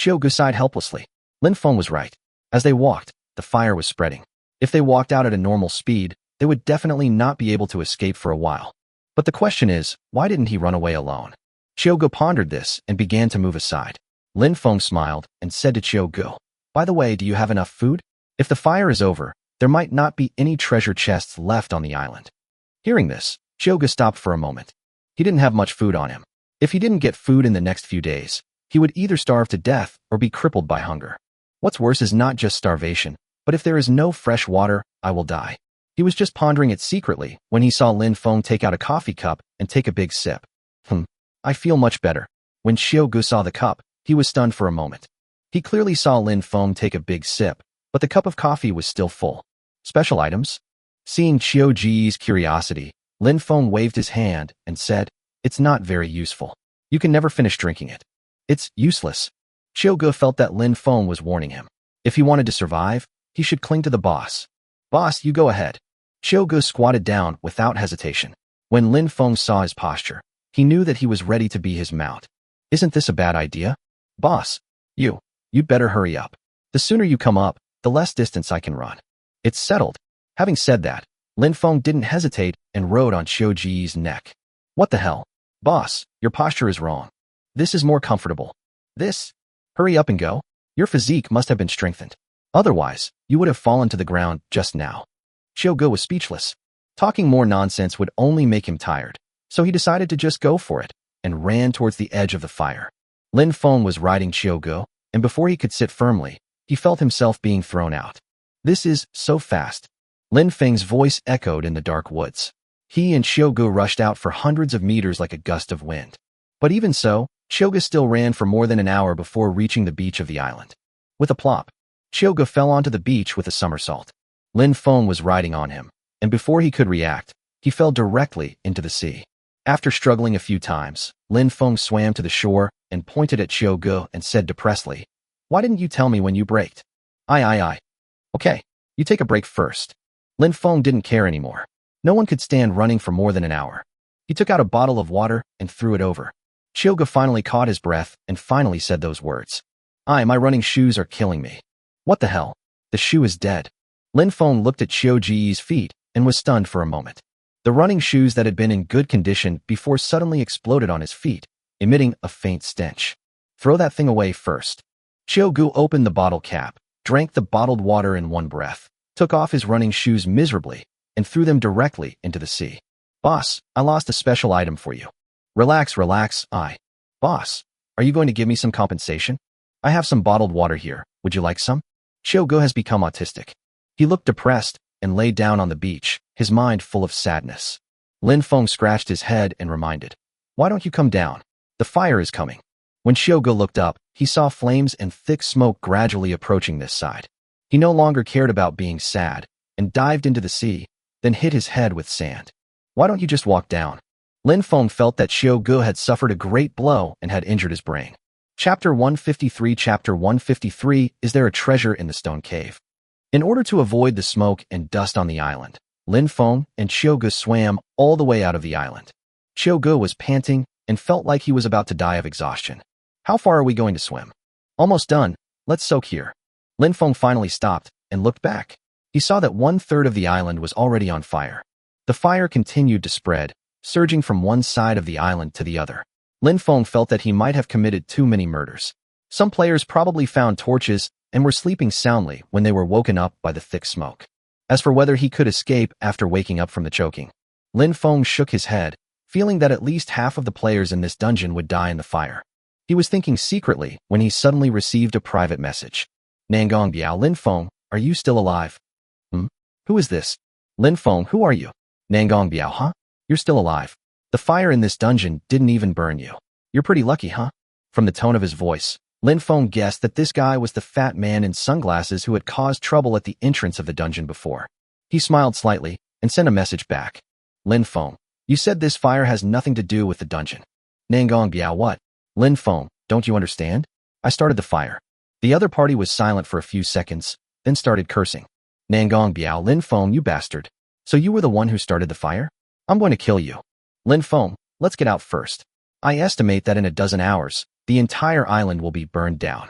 Gu sighed helplessly. Lin Feng was right. As they walked, the fire was spreading. If they walked out at a normal speed, they would definitely not be able to escape for a while. But the question is, why didn't he run away alone? Gu pondered this and began to move aside. Lin Feng smiled and said to Gu, by the way, do you have enough food? If the fire is over, there might not be any treasure chests left on the island. Hearing this, Gu stopped for a moment. He didn't have much food on him. If he didn't get food in the next few days, he would either starve to death or be crippled by hunger. What's worse is not just starvation, but if there is no fresh water, I will die. He was just pondering it secretly when he saw Lin Feng take out a coffee cup and take a big sip. I feel much better. When Gu saw the cup, he was stunned for a moment. He clearly saw Lin Feng take a big sip, but the cup of coffee was still full. Special items? Seeing Ji's curiosity, Lin Feng waved his hand and said, it's not very useful. You can never finish drinking it. It's useless. Gu felt that Lin Feng was warning him. If he wanted to survive, he should cling to the boss. Boss, you go ahead. Gu squatted down without hesitation. When Lin Feng saw his posture, he knew that he was ready to be his mount. Isn't this a bad idea? Boss, you'd better hurry up. The sooner you come up, the less distance I can run. It's settled. Having said that, Lin Feng didn't hesitate and rode on Ji's neck. What the hell? Boss, your posture is wrong. This is more comfortable. This? Hurry up and go. Your physique must have been strengthened. Otherwise, you would have fallen to the ground just now. Gu was speechless. Talking more nonsense would only make him tired, so he decided to just go for it and ran towards the edge of the fire. Lin Feng was riding Gu, and before he could sit firmly, he felt himself being thrown out. This is so fast. Lin Feng's voice echoed in the dark woods. He and Gu rushed out for hundreds of meters like a gust of wind. But even so, Gu still ran for more than an hour before reaching the beach of the island. With a plop, Gu fell onto the beach with a somersault. Lin Feng was riding on him, and before he could react, he fell directly into the sea. After struggling a few times, Lin Feng swam to the shore and pointed at Gu and said depressedly, why didn't you tell me when you braked? Aye. Okay, you take a break first. Lin Feng didn't care anymore. No one could stand running for more than an hour. He took out a bottle of water and threw it over. Gu finally caught his breath and finally said those words. My running shoes are killing me. What the hell? The shoe is dead. Lin Feng looked at Ji's feet and was stunned for a moment. The running shoes that had been in good condition before suddenly exploded on his feet, emitting a faint stench. Throw that thing away first. Gu opened the bottle cap, drank the bottled water in one breath, took off his running shoes miserably, and threw them directly into the sea. Boss, I lost a special item for you. Relax. Boss, are you going to give me some compensation? I have some bottled water here. Would you like some? Gu has become autistic. He looked depressed and lay down on the beach, his mind full of sadness. Lin Feng scratched his head and reminded, why don't you come down? The fire is coming. When Gu looked up, he saw flames and thick smoke gradually approaching this side. He no longer cared about being sad and dived into the sea, then hit his head with sand. Why don't you just walk down? Lin Feng felt that Gu had suffered a great blow and had injured his brain. Chapter 153 Chapter 153 Is there a treasure in the stone cave? In order to avoid the smoke and dust on the island, Lin Feng and Gu swam all the way out of the island. Gu was panting and felt like he was about to die of exhaustion. How far are we going to swim? Almost done. Let's soak here. Lin Feng finally stopped and looked back. He saw that 1/3 of the island was already on fire. The fire continued to spread, surging from one side of the island to the other. Lin Feng felt that he might have committed too many murders. Some players probably found torches and were sleeping soundly when they were woken up by the thick smoke. As for whether he could escape after waking up from the choking, Lin Feng shook his head, feeling that at least half of the players in this dungeon would die in the fire. He was thinking secretly when he suddenly received a private message. Nangong Biao Lin Feng, are you still alive? Who is this? Lin Feng, who are you? Nangong Biao, huh? You're still alive. The fire in this dungeon didn't even burn you. You're pretty lucky, huh? From the tone of his voice, Lin Feng guessed that this guy was the fat man in sunglasses who had caused trouble at the entrance of the dungeon before. He smiled slightly and sent a message back. Lin Feng, you said this fire has nothing to do with the dungeon. Nangong Biao, what? Lin Feng, don't you understand? I started the fire. The other party was silent for a few seconds, then started cursing. Nangong Biao, Lin Feng, you bastard. So you were the one who started the fire? I'm going to kill you. Lin Feng, let's get out first. I estimate that in a dozen hours, the entire island will be burned down.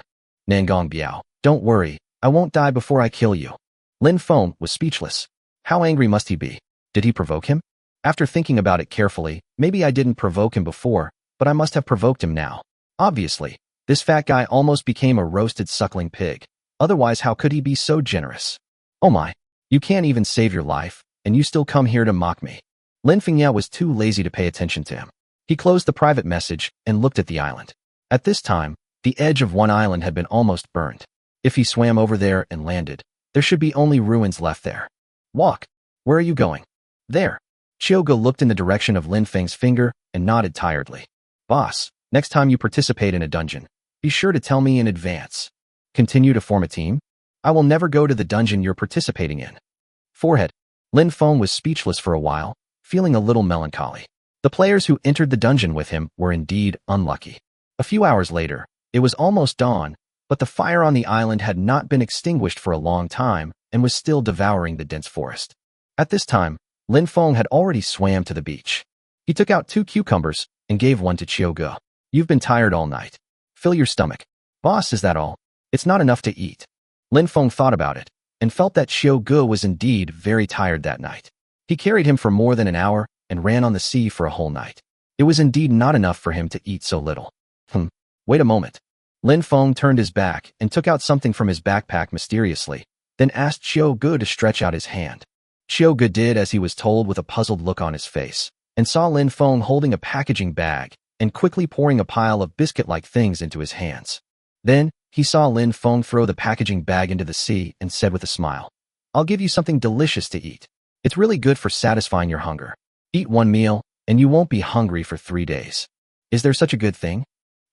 Nangong Biao, don't worry, I won't die before I kill you. Lin Feng was speechless. How angry must he be? Did he provoke him? After thinking about it carefully, maybe I didn't provoke him before, but I must have provoked him now. Obviously, this fat guy almost became a roasted suckling pig. Otherwise, how could he be so generous? Oh my, you can't even save your life, and you still come here to mock me. Lin Feng was too lazy to pay attention to him. He closed the private message and looked at the island. At this time, the edge of one island had been almost burned. If he swam over there and landed, there should be only ruins left there. Walk. Where are you going? There. Chiogo looked in the direction of Lin Feng's finger and nodded tiredly. Boss, next time you participate in a dungeon, be sure to tell me in advance. Continue to form a team? I will never go to the dungeon you're participating in. Forehead. Lin Feng was speechless for a while, feeling a little melancholy. The players who entered the dungeon with him were indeed unlucky. A few hours later, it was almost dawn, but the fire on the island had not been extinguished for a long time and was still devouring the dense forest. At this time, Lin Feng had already swam to the beach. He took out 2 cucumbers and gave one to Chiogo. You've been tired all night. Fill your stomach. Boss, is that all? It's not enough to eat. Lin Feng thought about it and felt that Chiogo was indeed very tired that night. He carried him for more than an hour and ran on the sea for a whole night. It was indeed not enough for him to eat so little. Wait a moment. Lin Feng turned his back and took out something from his backpack mysteriously, then asked Chiogo to stretch out his hand. Chiogo did as he was told with a puzzled look on his face, and saw Lin Feng holding a packaging bag and quickly pouring a pile of biscuit-like things into his hands. Then, he saw Lin Feng throw the packaging bag into the sea and said with a smile, I'll give you something delicious to eat. It's really good for satisfying your hunger. Eat 1 meal, and you won't be hungry for 3 days. Is there such a good thing?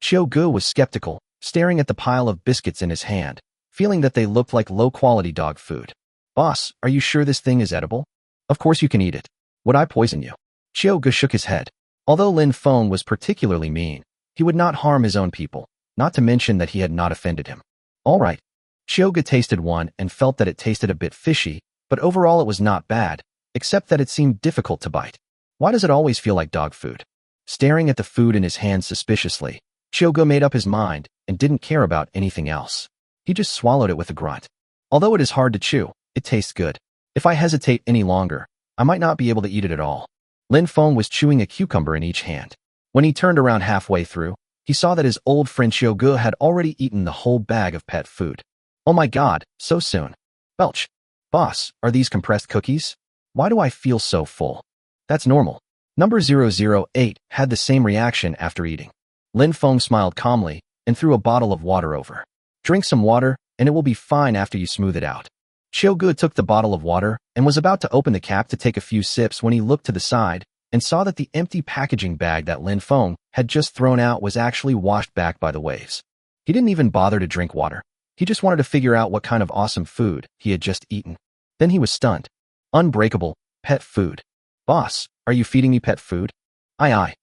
Chiogo was skeptical, staring at the pile of biscuits in his hand, feeling that they looked like low-quality dog food. Boss, are you sure this thing is edible? Of course you can eat it. Would I poison you? Chiogo shook his head. Although Lin Feng was particularly mean, he would not harm his own people, not to mention that he had not offended him. All right. Chiogo tasted one and felt that it tasted a bit fishy, but overall it was not bad, except that it seemed difficult to bite. Why does it always feel like dog food? Staring at the food in his hand suspiciously, Chiogo made up his mind and didn't care about anything else. He just swallowed it with a grunt. Although it is hard to chew, it tastes good. If I hesitate any longer, I might not be able to eat it at all. Lin Feng was chewing a cucumber in each hand. When he turned around halfway through, he saw that his old friend Chiogo had already eaten the whole bag of pet food. Oh my god, so soon. Belch. Boss, are these compressed cookies? Why do I feel so full? That's normal. Number 008 had the same reaction after eating. Lin Feng smiled calmly and threw a bottle of water over. Drink some water, and it will be fine after you smooth it out. Chiogo took the bottle of water and was about to open the cap to take a few sips when he looked to the side and saw that the empty packaging bag that Lin Feng had just thrown out was actually washed back by the waves. He didn't even bother to drink water. He just wanted to figure out what kind of awesome food he had just eaten. Then he was stunned. Unbreakable, pet food. Boss, are you feeding me pet food? Aye.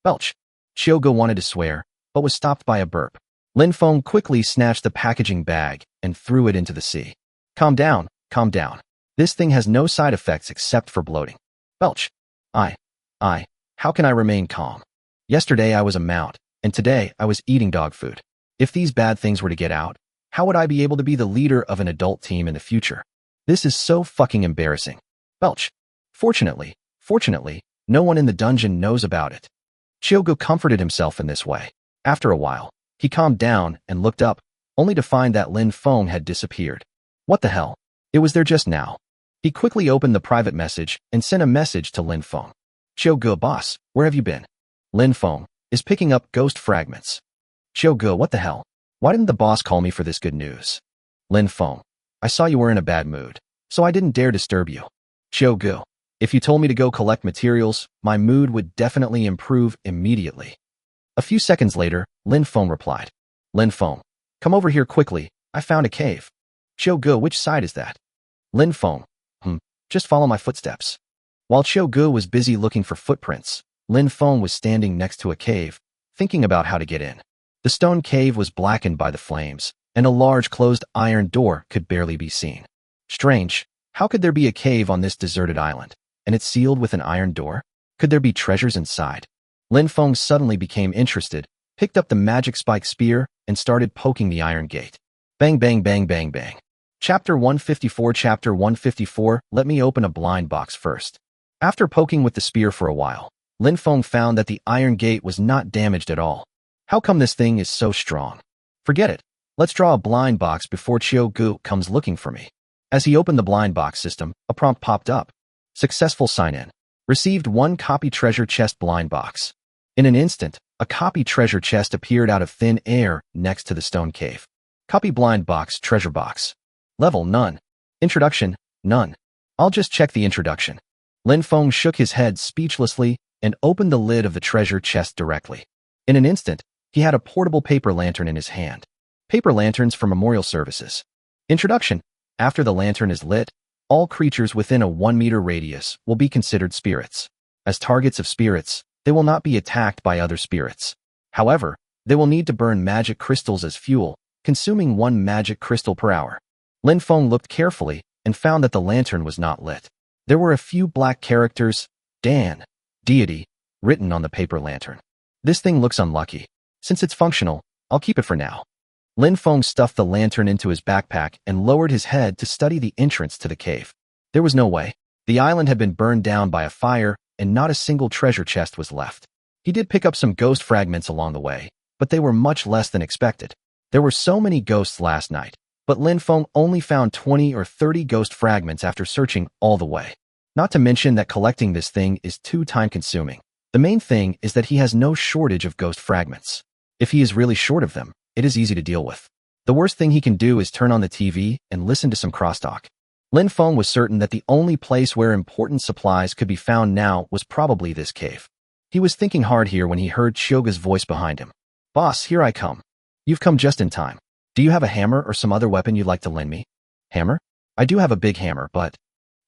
Belch. Chiogo wanted to swear, but was stopped by a burp. Lin Feng quickly snatched the packaging bag and threw it into the sea. Calm down, calm down. This thing has no side effects except for bloating. Belch. Aye. How can I remain calm? Yesterday I was a mount, and today I was eating dog food. If these bad things were to get out, how would I be able to be the leader of an adult team in the future? This is so fucking embarrassing. Belch. Fortunately, no one in the dungeon knows about it. Chiogo comforted himself in this way. After a while, he calmed down and looked up, only to find that Lin Feng had disappeared. What the hell? It was there just now. He quickly opened the private message and sent a message to Lin Feng. Chiogo, boss, where have you been? Lin Feng is picking up ghost fragments. Gu, what the hell? Why didn't the boss call me for this good news? Lin Feng, I saw you were in a bad mood, so I didn't dare disturb you. Gu, if you told me to go collect materials, my mood would definitely improve immediately. A few seconds later, Lin Feng replied. Lin Feng, come over here quickly, I found a cave. Gu, which side is that? Lin Feng, just follow my footsteps. While Gu was busy looking for footprints, Lin Feng was standing next to a cave, thinking about how to get in. The stone cave was blackened by the flames, and a large closed iron door could barely be seen. Strange, how could there be a cave on this deserted island, and it's sealed with an iron door? Could there be treasures inside? Lin Feng suddenly became interested, picked up the magic spike spear, and started poking the iron gate. Bang bang bang bang bang. Chapter 154. Let me open a blind box first. After poking with the spear for a while, Lin Feng found that the iron gate was not damaged at all. How come this thing is so strong? Forget it. Let's draw a blind box before Gu comes looking for me. As he opened the blind box system, a prompt popped up. Successful sign-in. Received 1 copy treasure chest blind box. In an instant, a copy treasure chest appeared out of thin air next to the stone cave. Copy blind box treasure box. Level none. Introduction, none. I'll just check the introduction. Lin Feng shook his head speechlessly and opened the lid of the treasure chest directly. In an instant, he had a portable paper lantern in his hand. Paper lanterns for memorial services. Introduction. After the lantern is lit, all creatures within a 1-meter radius will be considered spirits. As targets of spirits, they will not be attacked by other spirits. However, they will need to burn magic crystals as fuel, consuming 1 magic crystal per hour. Lin Feng looked carefully and found that the lantern was not lit. There were a few black characters, Dan, deity, written on the paper lantern. This thing looks unlucky. Since it's functional, I'll keep it for now. Lin Feng stuffed the lantern into his backpack and lowered his head to study the entrance to the cave. There was no way. The island had been burned down by a fire, and not a single treasure chest was left. He did pick up some ghost fragments along the way, but they were much less than expected. There were so many ghosts last night, but Lin Feng only found 20 or 30 ghost fragments after searching all the way. Not to mention that collecting this thing is too time-consuming. The main thing is that he has no shortage of ghost fragments. If he is really short of them, it is easy to deal with. The worst thing he can do is turn on the TV and listen to some crosstalk. Lin Feng was certain that the only place where important supplies could be found now was probably this cave. He was thinking hard here when he heard Chioga's voice behind him. Boss, here I come. You've come just in time. Do you have a hammer or some other weapon you'd like to lend me? Hammer? I do have a big hammer, but...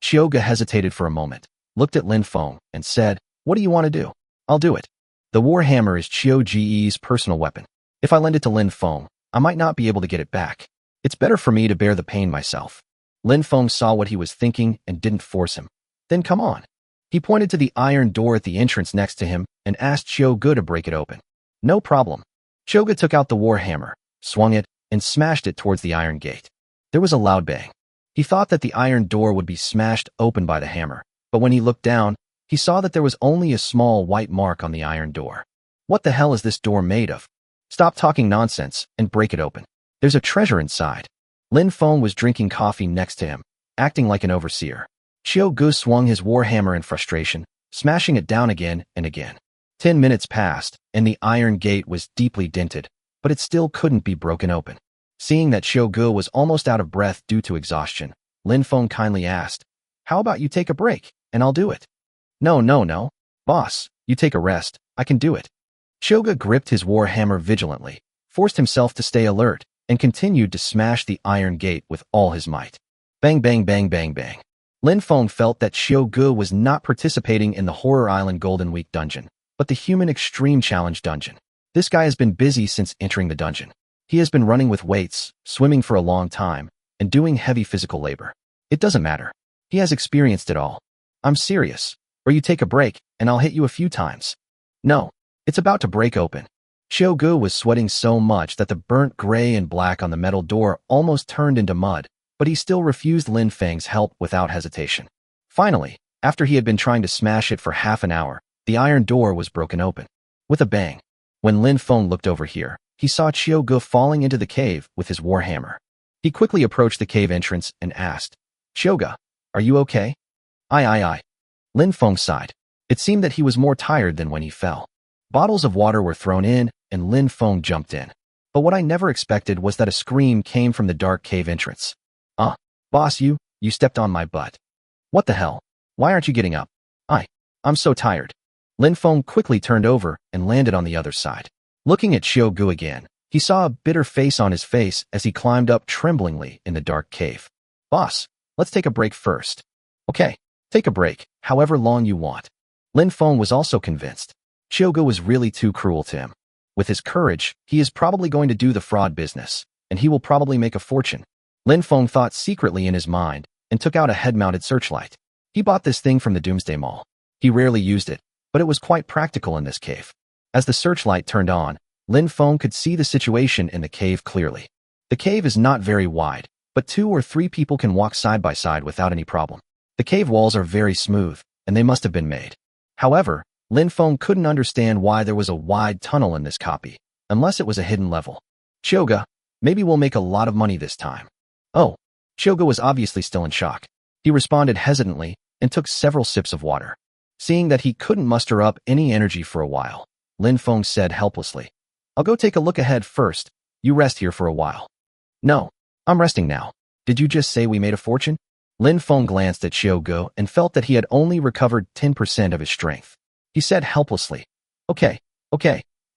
Chioga hesitated for a moment, looked at Lin Feng, and said, what do you want to do? I'll do it. The war hammer is Chioga's personal weapon. If I lend it to Lin Feng, I might not be able to get it back. It's better for me to bear the pain myself. Lin Feng saw what he was thinking and didn't force him. Then come on. He pointed to the iron door at the entrance next to him and asked Chioga to break it open. No problem. Chioga took out the war hammer, swung it, and smashed it towards the iron gate. There was a loud bang. He thought that the iron door would be smashed open by the hammer, but when he looked down, he saw that there was only a small white mark on the iron door. What the hell is this door made of? Stop talking nonsense and break it open. There's a treasure inside. Lin Feng was drinking coffee next to him, acting like an overseer. Gu swung his war hammer in frustration, smashing it down again and again. 10 minutes passed, and the iron gate was deeply dented, but it still couldn't be broken open. Seeing that Gu was almost out of breath due to exhaustion, Lin Feng kindly asked, how about you take a break, and I'll do it? No. Boss, you take a rest, I can do it. Gu gripped his war hammer vigilantly, forced himself to stay alert, and continued to smash the iron gate with all his might. Bang bang bang bang bang. Lin Feng felt that Gu was not participating in the Horror Island Golden Week dungeon, but the Human Extreme Challenge dungeon. This guy has been busy since entering the dungeon. He has been running with weights, swimming for a long time, and doing heavy physical labor. It doesn't matter. He has experienced it all. I'm serious. Or you take a break, and I'll hit you a few times. No. It's about to break open. Gu was sweating so much that the burnt gray and black on the metal door almost turned into mud, but he still refused Lin Feng's help without hesitation. Finally, after he had been trying to smash it for half an hour, the iron door was broken open. With a bang. When Lin Feng looked over here, he saw Gu falling into the cave with his war hammer. He quickly approached the cave entrance and asked, Gu, are you okay? Aye. Lin Feng sighed. It seemed that he was more tired than when he fell. Bottles of water were thrown in, and Lin Feng jumped in. But what I never expected was that a scream came from the dark cave entrance. Boss, you stepped on my butt. What the hell? Why aren't you getting up? I'm so tired. Lin Feng quickly turned over and landed on the other side. Looking at Xiao Gu again, he saw a bitter face on his face as he climbed up tremblingly in the dark cave. Boss, let's take a break first. Okay, take a break, however long you want. Lin Feng was also convinced. Xiao Gu was really too cruel to him. With his courage, he is probably going to do the fraud business, and he will probably make a fortune. Lin Feng thought secretly in his mind and took out a head-mounted searchlight. He bought this thing from the Doomsday Mall. He rarely used it, but it was quite practical in this cave. As the searchlight turned on, Lin Feng could see the situation in the cave clearly. The cave is not very wide, but 2 or 3 people can walk side by side without any problem. The cave walls are very smooth, and they must have been made. However, Lin Feng couldn't understand why there was a wide tunnel in this copy, unless it was a hidden level. Xiao, maybe we'll make a lot of money this time. Oh, Xiao was obviously still in shock. He responded hesitantly and took several sips of water. Seeing that he couldn't muster up any energy for a while, Lin Feng said helplessly, I'll go take a look ahead first. You rest here for a while. No, I'm resting now. Did you just say we made a fortune? Lin Feng glanced at Xiao Gu and felt that he had only recovered 10% of his strength. He said helplessly, Okay,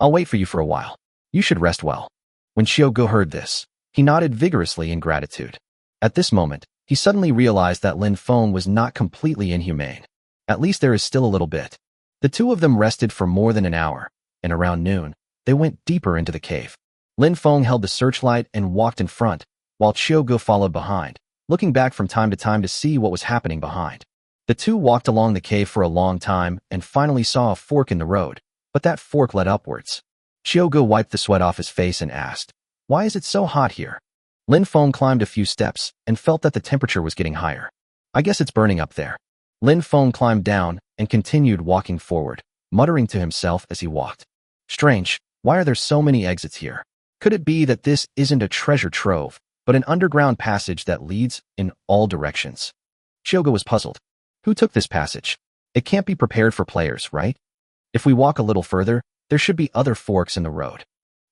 I'll wait for you for a while. You should rest well. When Xiao Gu heard this, he nodded vigorously in gratitude. At this moment, he suddenly realized that Lin Feng was not completely inhumane. At least there is still a little bit. The 2 of them rested for more than an hour, and around noon, they went deeper into the cave. Lin Feng held the searchlight and walked in front, while Xiao Gu followed behind, looking back from time to see what was happening behind. The 2 walked along the cave for a long time and finally saw a fork in the road, but that fork led upwards. Xiao Gu wiped the sweat off his face and asked, Why is it so hot here? Lin Feng climbed a few steps and felt that the temperature was getting higher. I guess it's burning up there. Lin Feng climbed down and continued walking forward, muttering to himself as he walked. Strange, why are there so many exits here? Could it be that this isn't a treasure trove, but an underground passage that leads in all directions? Xiao Gu was puzzled. Who took this passage? It can't be prepared for players, right? If we walk a little further, there should be other forks in the road.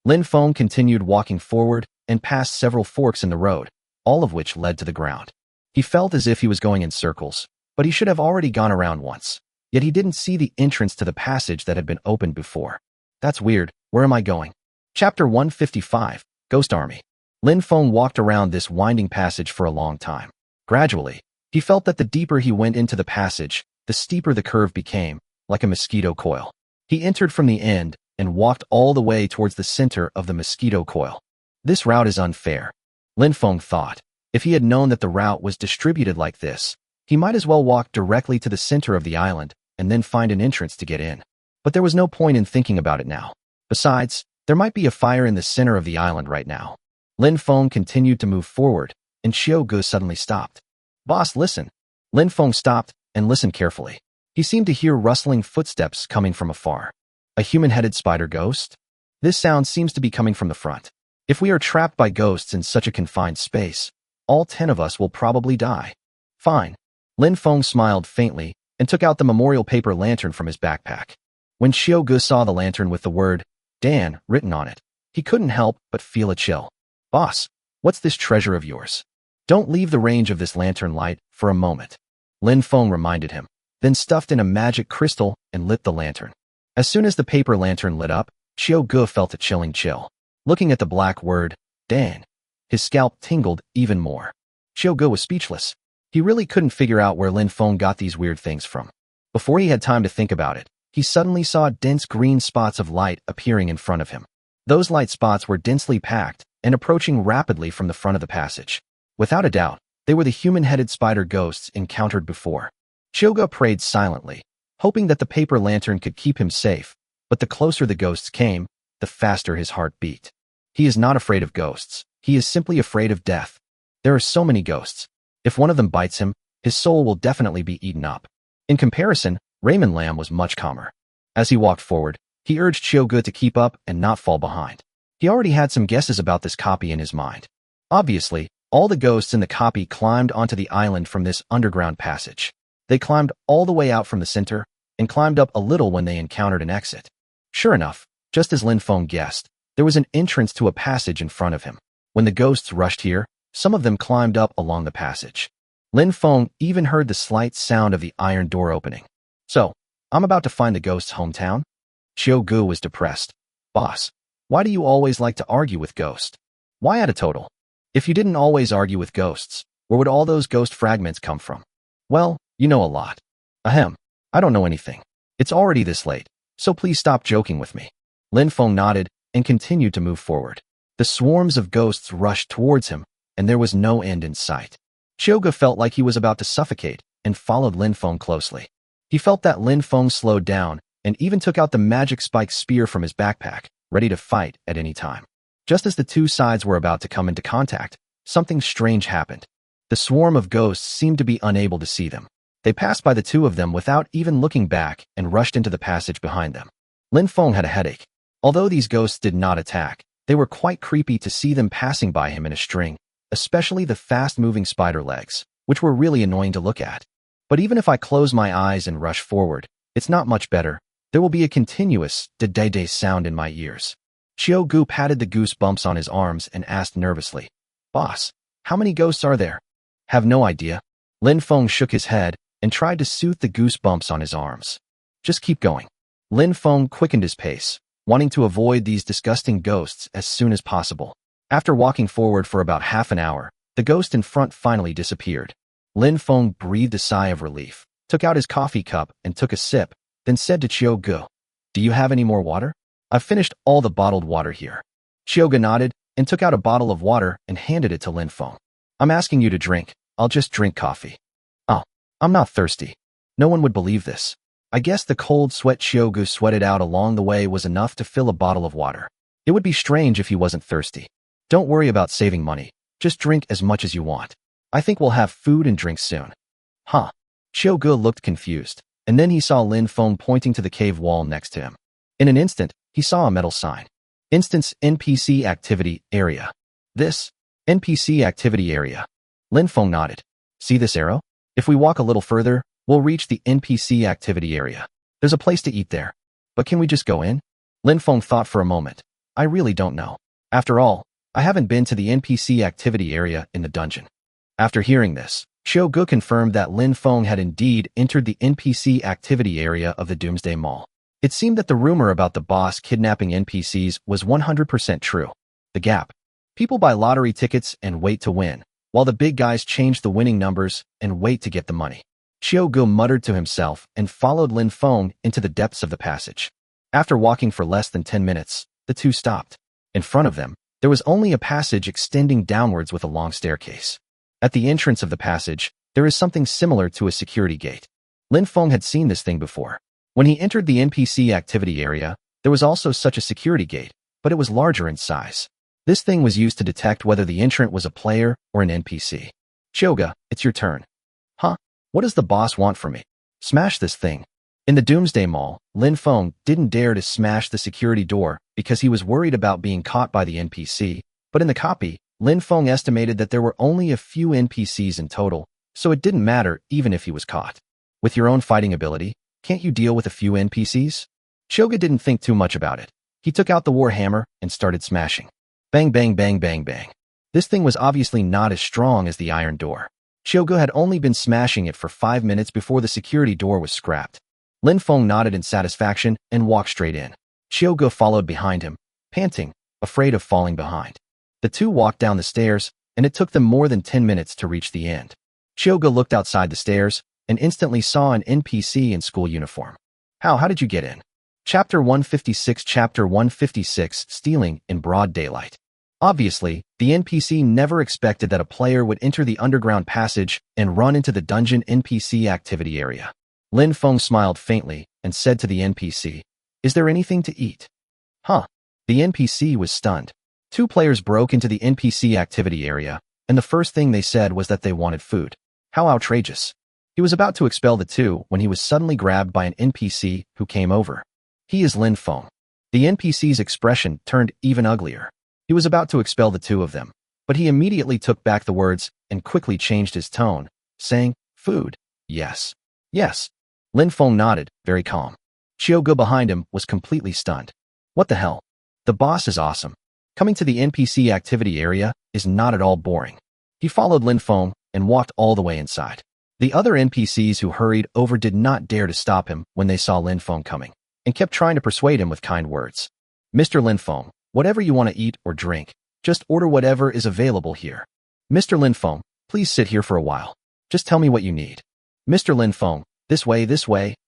Lin Feng continued walking forward and passed several forks in the road, all of which led to the ground. He felt as if he was going in circles, but he should have already gone around once. Yet he didn't see the entrance to the passage that had been opened before. That's weird. Where am I going? Chapter 155, Ghost Army. Lin Feng walked around this winding passage for a long time. Gradually, he felt that the deeper he went into the passage, the steeper the curve became, like a mosquito coil. He entered from the end and walked all the way towards the center of the mosquito coil. This route is unfair, Lin Feng thought. If he had known that the route was distributed like this, he might as well walk directly to the center of the island and then find an entrance to get in. But there was no point in thinking about it now. Besides, there might be a fire in the center of the island right now. Lin Feng continued to move forward, and Xiao Gu suddenly stopped. Boss, listen. Lin Feng stopped and listened carefully. He seemed to hear rustling footsteps coming from afar. A human-headed spider ghost? This sound seems to be coming from the front. If we are trapped by ghosts in such a confined space, all 10 of us will probably die. Fine. Lin Feng smiled faintly and took out the memorial paper lantern from his backpack. When Xiao Gu saw the lantern with the word Dan written on it, he couldn't help but feel a chill. Boss, what's this treasure of yours? Don't leave the range of this lantern light for a moment. Lin Feng reminded him, then stuffed in a magic crystal and lit the lantern. As soon as the paper lantern lit up, Xiao Gu felt a chilling chill. Looking at the black word, Dan, his scalp tingled even more. Xiao Gu was speechless. He really couldn't figure out where Lin Feng got these weird things from. Before he had time to think about it, he suddenly saw dense green spots of light appearing in front of him. Those light spots were densely packed and approaching rapidly from the front of the passage. Without a doubt, they were the human-headed spider ghosts encountered before. Xiao Gu prayed silently, hoping that the paper lantern could keep him safe, but the closer the ghosts came, the faster his heart beat. He is not afraid of ghosts. He is simply afraid of death. There are so many ghosts. If one of them bites him, his soul will definitely be eaten up. In comparison, Raymond Lamb was much calmer. As he walked forward, he urged Xiao Gu to keep up and not fall behind. He already had some guesses about this copy in his mind. Obviously, all the ghosts in the copy climbed onto the island from this underground passage. They climbed all the way out from the center and climbed up a little when they encountered an exit. Sure enough, just as Lin Feng guessed, there was an entrance to a passage in front of him. When the ghosts rushed here, some of them climbed up along the passage. Lin Feng even heard the slight sound of the iron door opening. So, I'm about to find the ghost's hometown? Xiao Gu was depressed. Boss, why do you always like to argue with ghosts? Why add a total? If you didn't always argue with ghosts, where would all those ghost fragments come from? Well, you know a lot. Ahem, I don't know anything. It's already this late, so please stop joking with me. Lin Feng nodded and continued to move forward. The swarms of ghosts rushed towards him, and there was no end in sight. Xiao felt like he was about to suffocate and followed Lin Feng closely. He felt that Lin Feng slowed down and even took out the magic spike spear from his backpack, ready to fight at any time. Just as the two sides were about to come into contact, something strange happened. The swarm of ghosts seemed to be unable to see them. They passed by the two of them without even looking back and rushed into the passage behind them. Lin Feng had a headache. Although these ghosts did not attack, they were quite creepy to see them passing by him in a string, especially the fast-moving spider legs, which were really annoying to look at. But even if I close my eyes and rush forward, it's not much better. There will be a continuous da-day-day sound in my ears. Xiao Gu patted the goosebumps on his arms and asked nervously, Boss, how many ghosts are there? Have no idea. Lin Feng shook his head and tried to soothe the goosebumps on his arms. Just keep going. Lin Feng quickened his pace, wanting to avoid these disgusting ghosts as soon as possible. After walking forward for about half an hour, the ghost in front finally disappeared. Lin Feng breathed a sigh of relief, took out his coffee cup and took a sip, then said to Xiao Gu, Do you have any more water? I've finished all the bottled water here. Xiao Gu nodded and took out a bottle of water and handed it to Lin Feng. I'm asking you to drink. I'll just drink coffee. Oh, I'm not thirsty. No one would believe this. I guess the cold sweat Xiao Gu sweated out along the way was enough to fill a bottle of water. It would be strange if he wasn't thirsty. Don't worry about saving money. Just drink as much as you want. I think we'll have food and drink soon. Huh. Xiao Gu looked confused, and then he saw Lin Feng pointing to the cave wall next to him. In an instant, he saw a metal sign. Instance NPC Activity Area. This NPC Activity Area. Lin Feng nodded. See this arrow? If we walk a little further, we'll reach the NPC Activity Area. There's a place to eat there. But can we just go in? Lin Feng thought for a moment. I really don't know. After all, I haven't been to the NPC Activity Area in the dungeon. After hearing this, Xiao Gu confirmed that Lin Feng had indeed entered the NPC Activity Area of the Doomsday Mall. It seemed that the rumor about the boss kidnapping NPCs was 100% true. The gap. People buy lottery tickets and wait to win, while the big guys change the winning numbers and wait to get the money. Xiao Gu muttered to himself and followed Lin Feng into the depths of the passage. After walking for less than 10 minutes, the two stopped. In front of them, there was only a passage extending downwards with a long staircase. At the entrance of the passage, there is something similar to a security gate. Lin Feng had seen this thing before. When he entered the NPC Activity Area, there was also such a security gate, but it was larger in size. This thing was used to detect whether the entrant was a player or an NPC. Xiao Gu, it's your turn. Huh? What does the boss want from me? Smash this thing. In the Doomsday Mall, Lin Feng didn't dare to smash the security door because he was worried about being caught by the NPC, but in the copy, Lin Feng estimated that there were only a few NPCs in total, so it didn't matter even if he was caught. With your own fighting ability, can't you deal with a few NPCs? Xiao Gu didn't think too much about it. He took out the war hammer and started smashing. Bang bang bang bang bang. This thing was obviously not as strong as the iron door. Xiao Gu had only been smashing it for 5 minutes before the security door was scrapped. Lin Feng nodded in satisfaction and walked straight in. Xiao Gu followed behind him, panting, afraid of falling behind. The two walked down the stairs, and it took them more than 10 minutes to reach the end. Xiao Gu looked outside the stairs and instantly saw an NPC in school uniform. How did you get in? Chapter 156 Chapter 156 Stealing in Broad Daylight. Obviously, the NPC never expected that a player would enter the underground passage and run into the dungeon NPC Activity Area. Lin Feng smiled faintly and said to the NPC, Is there anything to eat? Huh. The NPC was stunned. Two players broke into the NPC Activity Area, and the first thing they said was that they wanted food. How outrageous. He was about to expel the two when he was suddenly grabbed by an NPC who came over. He is Lin Feng. The NPC's expression turned even uglier. He was about to expel the two of them, but he immediately took back the words and quickly changed his tone, saying, Food. Yes. Yes. Lin Feng nodded, very calm. Chiyogo behind him was completely stunned. What the hell? The boss is awesome. Coming to the NPC activity area is not at all boring. He followed Lin Feng and walked all the way inside. The other NPCs who hurried over did not dare to stop him when they saw Lin Feng coming, and kept trying to persuade him with kind words. Mr. Lin Feng, whatever you want to eat or drink, just order whatever is available here. Mr. Lin Feng, please sit here for a while. Just tell me what you need. Mr. Lin Feng, this way,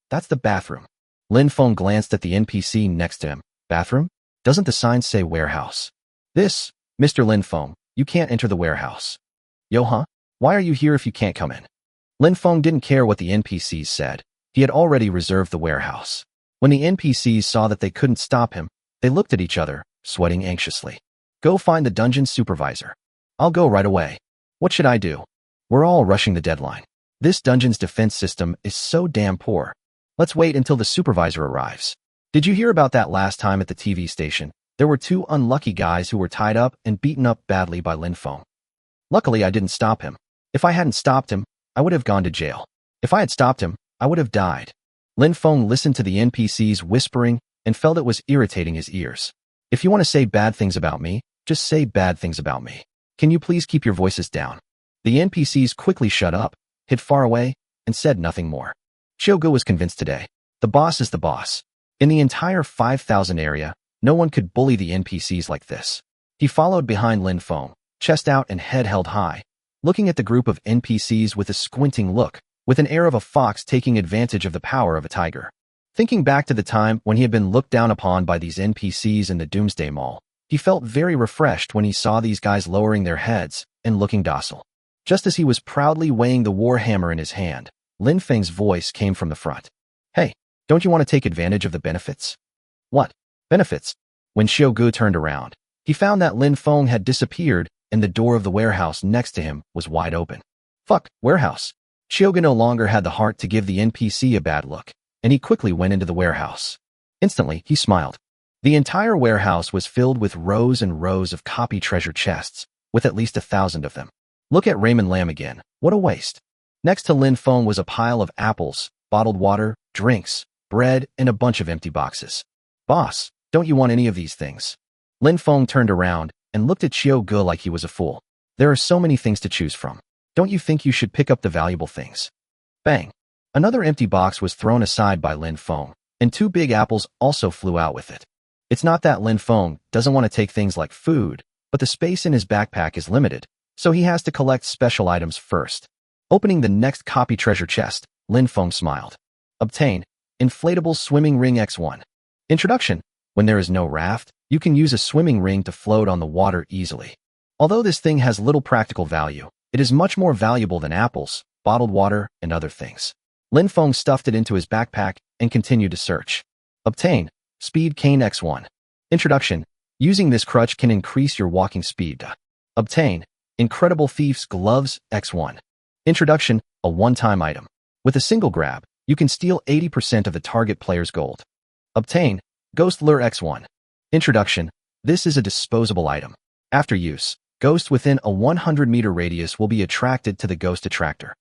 that's the bathroom. Lin Feng glanced at the NPC next to him. Bathroom? Doesn't the sign say warehouse? This, Mr. Lin Feng, you can't enter the warehouse. Yo huh? Why are you here if you can't come in? Lin Feng didn't care what the NPCs said. He had already reserved the warehouse. When the NPCs saw that they couldn't stop him, they looked at each other, sweating anxiously. Go find the dungeon supervisor. I'll go right away. What should I do? We're all rushing the deadline. This dungeon's defense system is so damn poor. Let's wait until the supervisor arrives. Did you hear about that last time at the TV station? There were 2 unlucky guys who were tied up and beaten up badly by Lin Feng. Luckily, I didn't stop him. If I hadn't stopped him, I would have gone to jail. If I had stopped him, I would have died. Lin Feng listened to the NPCs whispering and felt it was irritating his ears. If you want to say bad things about me, just say bad things about me. Can you please keep your voices down? The NPCs quickly shut up, hid far away, and said nothing more. Chiyogo was convinced today. The boss is the boss. In the entire 5,000 area, no one could bully the NPCs like this. He followed behind Lin Feng, chest out and head held high, looking at the group of NPCs with a squinting look, with an air of a fox taking advantage of the power of a tiger. Thinking back to the time when he had been looked down upon by these NPCs in the Doomsday Mall, he felt very refreshed when he saw these guys lowering their heads and looking docile. Just as he was proudly weighing the warhammer in his hand, Lin Feng's voice came from the front. Hey, don't you want to take advantage of the benefits? What? Benefits? When Chiyogo turned around, he found that Lin Feng had disappeared and the door of the warehouse next to him was wide open. Fuck, warehouse. Chiyogo no longer had the heart to give the NPC a bad look, and he quickly went into the warehouse. Instantly, he smiled. The entire warehouse was filled with rows and rows of copy treasure chests, with at least 1,000 of them. Look at Raymond Lam again. What a waste. Next to Lin Feng was a pile of apples, bottled water, drinks, bread, and a bunch of empty boxes. Boss, don't you want any of these things? Lin Feng turned around and looked at Chiyogo like he was a fool. There are so many things to choose from. Don't you think you should pick up the valuable things? Bang. Another empty box was thrown aside by Lin Feng, and 2 big apples also flew out with it. It's not that Lin Feng doesn't want to take things like food, but the space in his backpack is limited, so he has to collect special items first. Opening the next copy treasure chest, Lin Feng smiled. Obtain Inflatable Swimming Ring X1. Introduction. When there is no raft, you can use a swimming ring to float on the water easily. Although this thing has little practical value, it is much more valuable than apples, bottled water, and other things. Lin Feng stuffed it into his backpack and continued to search. Obtain Speed Cane X1. Introduction. Using this crutch can increase your walking speed. Obtain Incredible Thief's Gloves X1. Introduction. A one-time item. With a single grab, you can steal 80% of the target player's gold. Obtain Ghost Lure X1. Introduction. This is a disposable item. After use, ghosts within a 100-meter radius will be attracted to the ghost attractor.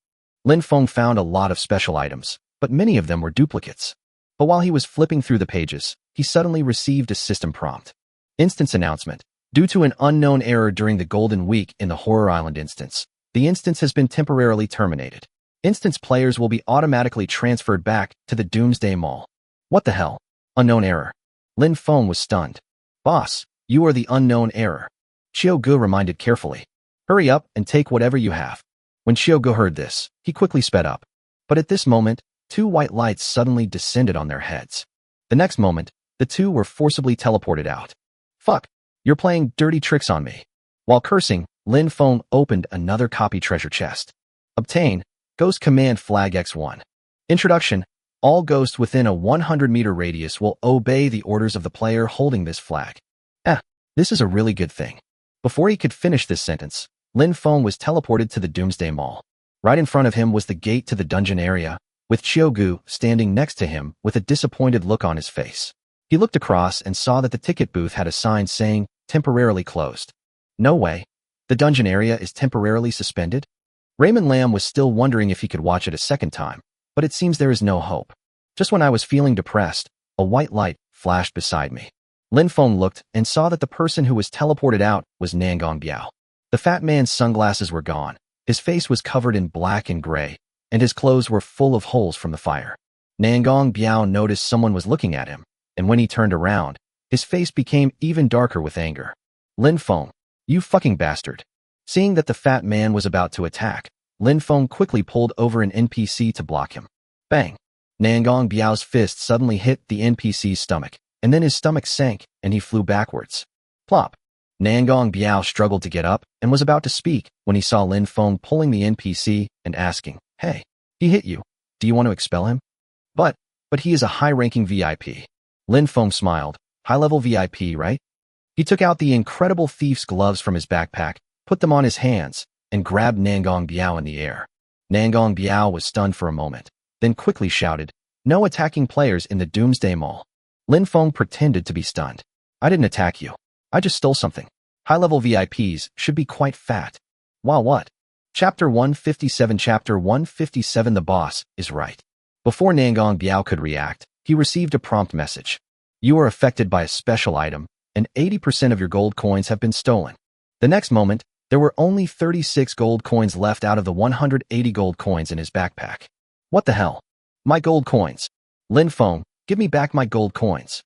Lin Feng found a lot of special items, but many of them were duplicates. But while he was flipping through the pages, he suddenly received a system prompt. Instance announcement. Due to an unknown error during the Golden Week in the Horror Island instance, the instance has been temporarily terminated. Instance players will be automatically transferred back to the Doomsday Mall. What the hell? Unknown error. Lin Feng was stunned. Boss, you are the unknown error. Chiyogo reminded carefully. Hurry up and take whatever you have. When Chiyogo heard this, he quickly sped up. But at this moment, 2 white lights suddenly descended on their heads. The next moment, the 2 were forcibly teleported out. Fuck, you're playing dirty tricks on me. While cursing, Lin Feng opened another copy treasure chest. Obtain Ghost Command Flag X1. Introduction. All ghosts within a 100-meter radius will obey the orders of the player holding this flag. This is a really good thing. Before he could finish this sentence, Lin Feng was teleported to the Doomsday Mall. Right in front of him was the gate to the dungeon area, with Chiyogo standing next to him with a disappointed look on his face. He looked across and saw that the ticket booth had a sign saying, temporarily closed. No way. The dungeon area is temporarily suspended? Raymond Lam was still wondering if he could watch it a second time, but it seems there is no hope. Just when I was feeling depressed, a white light flashed beside me. Lin Feng looked and saw that the person who was teleported out was Nangong Biao. The fat man's sunglasses were gone, his face was covered in black and gray, and his clothes were full of holes from the fire. Nangong Biao noticed someone was looking at him, and when he turned around, his face became even darker with anger. Lin Feng, you fucking bastard. Seeing that the fat man was about to attack, Lin Feng quickly pulled over an NPC to block him. Bang! Nangong Biao's fist suddenly hit the NPC's stomach, and then his stomach sank, and he flew backwards. Plop! Nangong Biao struggled to get up and was about to speak when he saw Lin Feng pulling the NPC and asking, "Hey, he hit you. Do you want to expel him?" But he is a high-ranking VIP. Lin Feng smiled. High-level VIP, right? He took out the incredible thief's gloves from his backpack, put them on his hands, and grabbed Nangong Biao in the air. Nangong Biao was stunned for a moment, then quickly shouted, "No attacking players in the Doomsday Mall." Lin Feng pretended to be stunned. "I didn't attack you. I just stole something. High-level VIPs should be quite fat." Wow, what? Chapter 157. Chapter 157. The boss is right. Before Nangong Biao could react, he received a prompt message. You are affected by a special item, and 80% of your gold coins have been stolen. The next moment, there were only 36 gold coins left out of the 180 gold coins in his backpack. What the hell? My gold coins. Lin Feng, give me back my gold coins.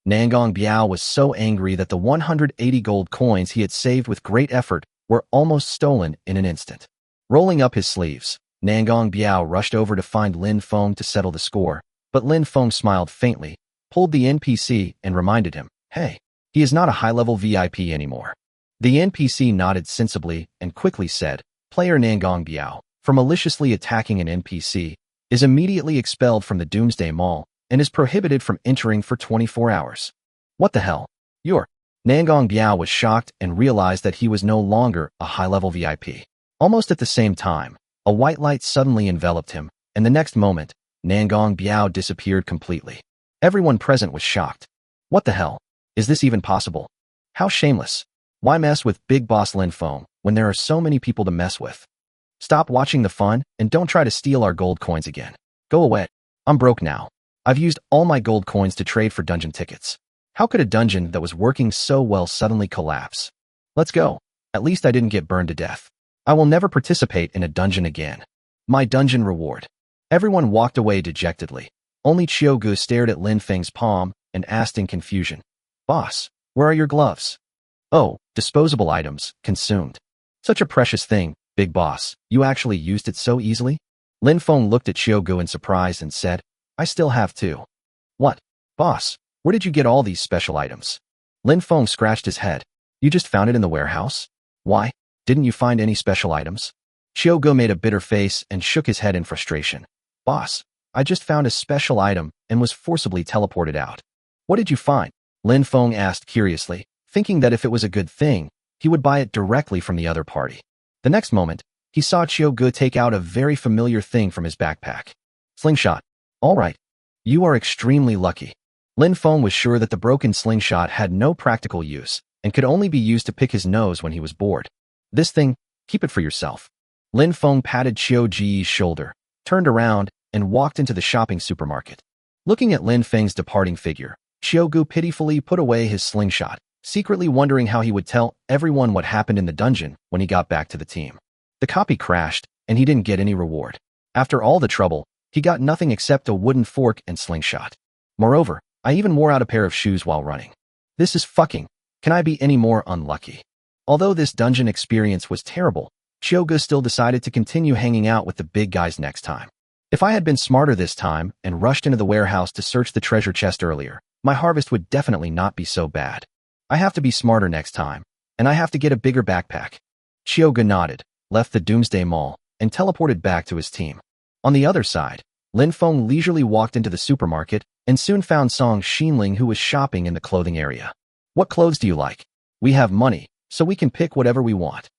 Nangong Biao was so angry that the 180 gold coins he had saved with great effort were almost stolen in an instant. Rolling up his sleeves, Nangong Biao rushed over to find Lin Feng to settle the score, but Lin Feng smiled faintly, pulled the NPC and reminded him, "Hey, he is not a high-level VIP anymore." The NPC nodded sensibly and quickly said, "Player Nangong Biao, for maliciously attacking an NPC, is immediately expelled from the Doomsday Mall and is prohibited from entering for 24 hours. What the hell? Nangong Biao was shocked and realized that he was no longer a high-level VIP. Almost at the same time, a white light suddenly enveloped him, and the next moment, Nangong Biao disappeared completely. Everyone present was shocked. What the hell? Is this even possible? How shameless. Why mess with Big Boss Lin Feng when there are so many people to mess with? Stop watching the fun and don't try to steal our gold coins again. Go away. I'm broke now. I've used all my gold coins to trade for dungeon tickets. How could a dungeon that was working so well suddenly collapse? Let's go. At least I didn't get burned to death. I will never participate in a dungeon again. My dungeon reward." Everyone walked away dejectedly. Only Xiaogu stared at Lin Feng's palm and asked in confusion, "Boss, where are your gloves?" "Oh, disposable items, consumed." "Such a precious thing, Big Boss. You actually used it so easily?" Lin Feng looked at Xiaogu in surprise and said, "I still have two." "What? Boss, where did you get all these special items?" Lin Feng scratched his head. "You just found it in the warehouse? Why? Didn't you find any special items?" Xiaogu made a bitter face and shook his head in frustration. "Boss, I just found a special item and was forcibly teleported out." "What did you find?" Lin Feng asked curiously, thinking that if it was a good thing, he would buy it directly from the other party. The next moment, he saw Xiaogu take out a very familiar thing from his backpack. "Slingshot. All right. You are extremely lucky." Lin Feng was sure that the broken slingshot had no practical use and could only be used to pick his nose when he was bored. "This thing, keep it for yourself." Lin Feng patted Xiao Ji's shoulder, turned around, and walked into the shopping supermarket. Looking at Lin Feng's departing figure, Xiaogu pitifully put away his slingshot, secretly wondering how he would tell everyone what happened in the dungeon when he got back to the team. The copy crashed, and he didn't get any reward. After all the trouble, he got nothing except a wooden fork and slingshot. Moreover, I even wore out a pair of shoes while running. This is fucking. Can I be any more unlucky? Although this dungeon experience was terrible, Xiaogu still decided to continue hanging out with the big guys next time. If I had been smarter this time and rushed into the warehouse to search the treasure chest earlier, my harvest would definitely not be so bad. I have to be smarter next time, and I have to get a bigger backpack. Xiaogu nodded, left the Doomsday Mall, and teleported back to his team. On the other side, Lin Feng leisurely walked into the supermarket and soon found Song Xinling, who was shopping in the clothing area. "What clothes do you like? We have money, so we can pick whatever we want."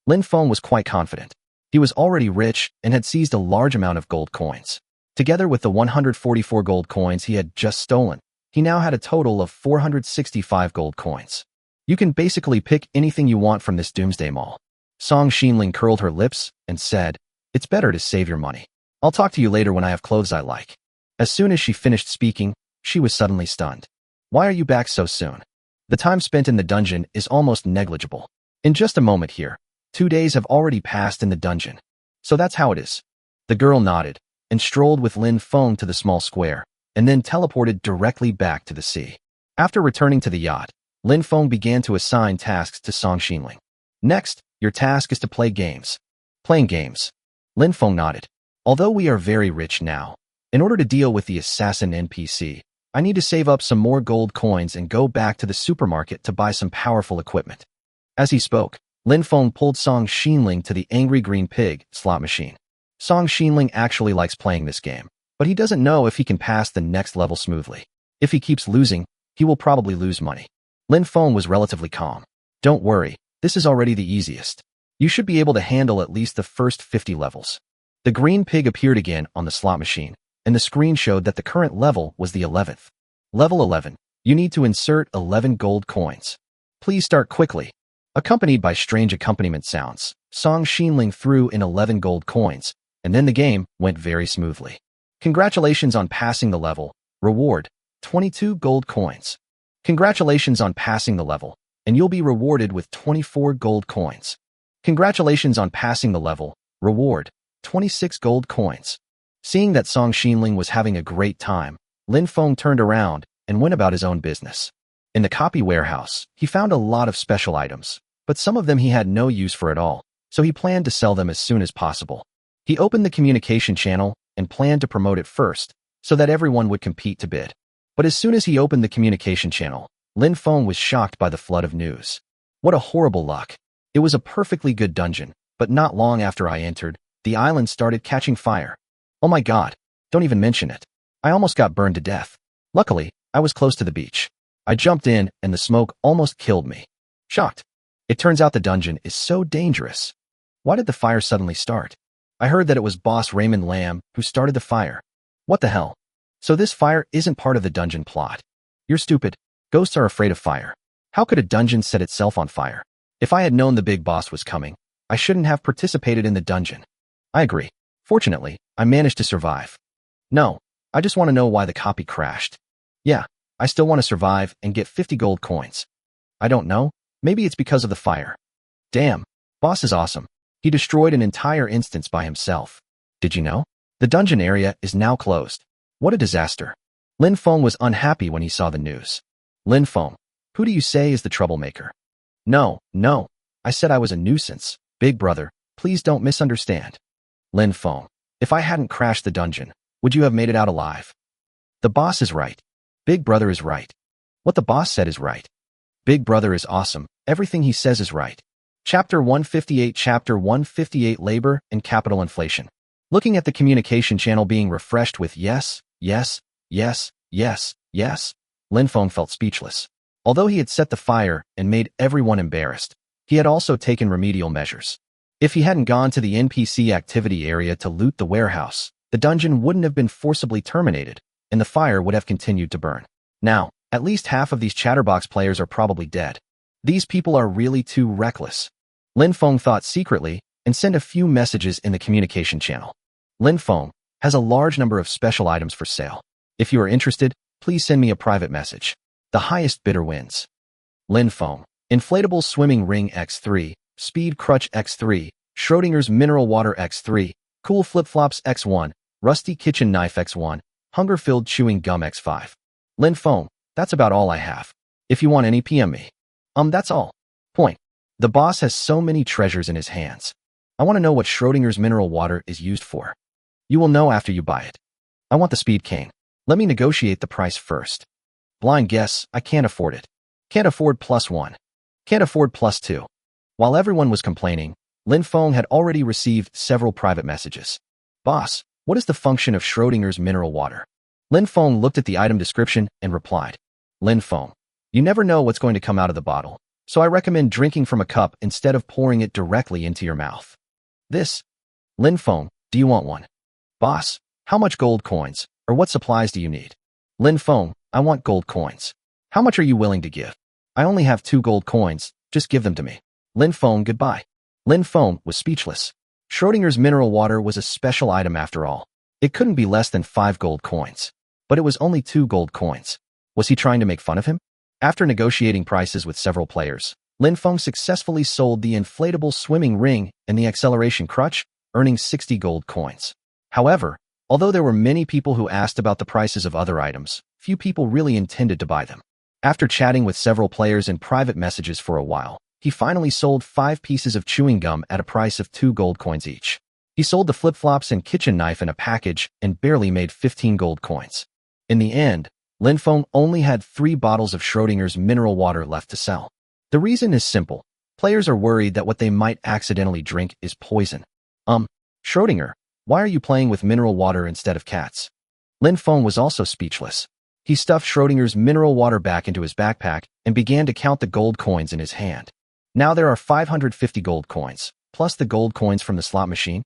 Lin Feng was quite confident. He was already rich and had seized a large amount of gold coins. Together with the 144 gold coins he had just stolen, he now had a total of 465 gold coins. "You can basically pick anything you want from this Doomsday Mall." Song Xinling curled her lips and said, "It's better to save your money. I'll talk to you later when I have clothes I like." As soon as she finished speaking, She was suddenly stunned. Why are you back so soon? The time spent in the dungeon is almost negligible. In just a moment here, 2 days have already passed in the dungeon. So that's how it is. The girl nodded and strolled with Lin Feng to the small square, and then teleported directly back to the sea. After returning to the yacht, Lin Feng began to assign tasks to Song Xinling. Next, your task is to play games. Playing games. Lin Feng nodded. Although we are very rich now, in order to deal with the assassin NPC, I need to save up some more gold coins and go back to the supermarket to buy some powerful equipment. As he spoke, Lin Feng pulled Song Xinling to the Angry Green Pig slot machine. Song Xinling actually likes playing this game, but he doesn't know if he can pass the next level smoothly. If he keeps losing, he will probably lose money. Lin Feng was relatively calm. Don't worry, this is already the easiest. You should be able to handle at least the first 50 levels. The green pig appeared again on the slot machine, and the screen showed that the current level was the 11th. Level 11. You need to insert 11 gold coins. Please start quickly. Accompanied by strange accompaniment sounds, Song Xinling threw in 11 gold coins, and then the game went very smoothly. Congratulations on passing the level. Reward, 22 gold coins. Congratulations on passing the level, and you'll be rewarded with 24 gold coins. Congratulations on passing the level. Reward, 26 gold coins. Seeing that Song Xinling was having a great time, Lin Feng turned around and went about his own business. In the copy warehouse, he found a lot of special items, but some of them he had no use for at all, so he planned to sell them as soon as possible. He opened the communication channel and planned to promote it first, so that everyone would compete to bid. But as soon as he opened the communication channel, Lin Feng was shocked by the flood of news. What a horrible luck. It was a perfectly good dungeon, but not long after I entered, the island started catching fire. Oh my god, don't even mention it. I almost got burned to death. Luckily, I was close to the beach. I jumped in, and the smoke almost killed me. Shocked. It turns out the dungeon is so dangerous. Why did the fire suddenly start? I heard that it was boss Raymond Lamb who started the fire. What the hell? So this fire isn't part of the dungeon plot. You're stupid. Ghosts are afraid of fire. How could a dungeon set itself on fire? If I had known the big boss was coming, I shouldn't have participated in the dungeon. I agree. Fortunately, I managed to survive. No, I just want to know why the copy crashed. Yeah, I still want to survive and get 50 gold coins. I don't know, maybe it's because of the fire. Damn, boss is awesome. He destroyed an entire instance by himself. Did you know? The dungeon area is now closed. What a disaster. Lin Feng was unhappy when he saw the news. Lin Feng, who do you say is the troublemaker? No, I said I was a nuisance. Big brother, please don't misunderstand. Lin Feng, if I hadn't crashed the dungeon, would you have made it out alive? The boss is right. Big brother is right. What the boss said is right. Big brother is awesome. Everything he says is right. Chapter 158 Chapter 158 Labor and Capital Inflation. Looking at the communication channel being refreshed with yes, yes, yes, yes, yes, Lin Feng felt speechless. Although he had set the fire and made everyone embarrassed, he had also taken remedial measures. If he hadn't gone to the NPC activity area to loot the warehouse, the dungeon wouldn't have been forcibly terminated, and the fire would have continued to burn. Now, at least half of these Chatterbox players are probably dead. These people are really too reckless. Lin Feng thought secretly and sent a few messages in the communication channel. Lin Feng has a large number of special items for sale. If you are interested, please send me a private message. The highest bidder wins. Lin Feng, Inflatable Swimming Ring X3, Speed Crutch X3, Schrodinger's Mineral Water X3, Cool Flip-Flops X1, Rusty Kitchen Knife X1, Hunger-Filled Chewing Gum X5. Lin Feng, that's about all I have. If you want any, PM me. That's all. Point. The boss has so many treasures in his hands. I want to know what Schrodinger's mineral water is used for. You will know after you buy it. I want the speed cane. Let me negotiate the price first. Blind guess, I can't afford it. Can't afford +1. Can't afford +2. While everyone was complaining, Lin Feng had already received several private messages. Boss, what is the function of Schrodinger's mineral water? Lin Feng looked at the item description and replied. Lin Feng, you never know what's going to come out of the bottle, so I recommend drinking from a cup instead of pouring it directly into your mouth. This. Lin Feng, do you want one? Boss, how much gold coins, or what supplies do you need? Lin Feng, I want gold coins. How much are you willing to give? I only have 2 gold coins, just give them to me. Lin Feng, goodbye. Lin Feng was speechless. Schrodinger's mineral water was a special item after all. It couldn't be less than 5 gold coins. but it was only 2 gold coins. Was he trying to make fun of him? After negotiating prices with several players, Lin Feng successfully sold the inflatable swimming ring and the acceleration crutch, earning 60 gold coins. However, although there were many people who asked about the prices of other items, few people really intended to buy them. After chatting with several players in private messages for a while, he finally sold 5 pieces of chewing gum at a price of 2 gold coins each. He sold the flip-flops and kitchen knife in a package and barely made 15 gold coins. In the end, Lin Feng only had 3 bottles of Schrodinger's mineral water left to sell. The reason is simple. Players are worried that what they might accidentally drink is poison. Schrodinger, why are you playing with mineral water instead of cats? Lin Feng was also speechless. He stuffed Schrodinger's mineral water back into his backpack and began to count the gold coins in his hand. Now there are 550 gold coins, plus the gold coins from the slot machine.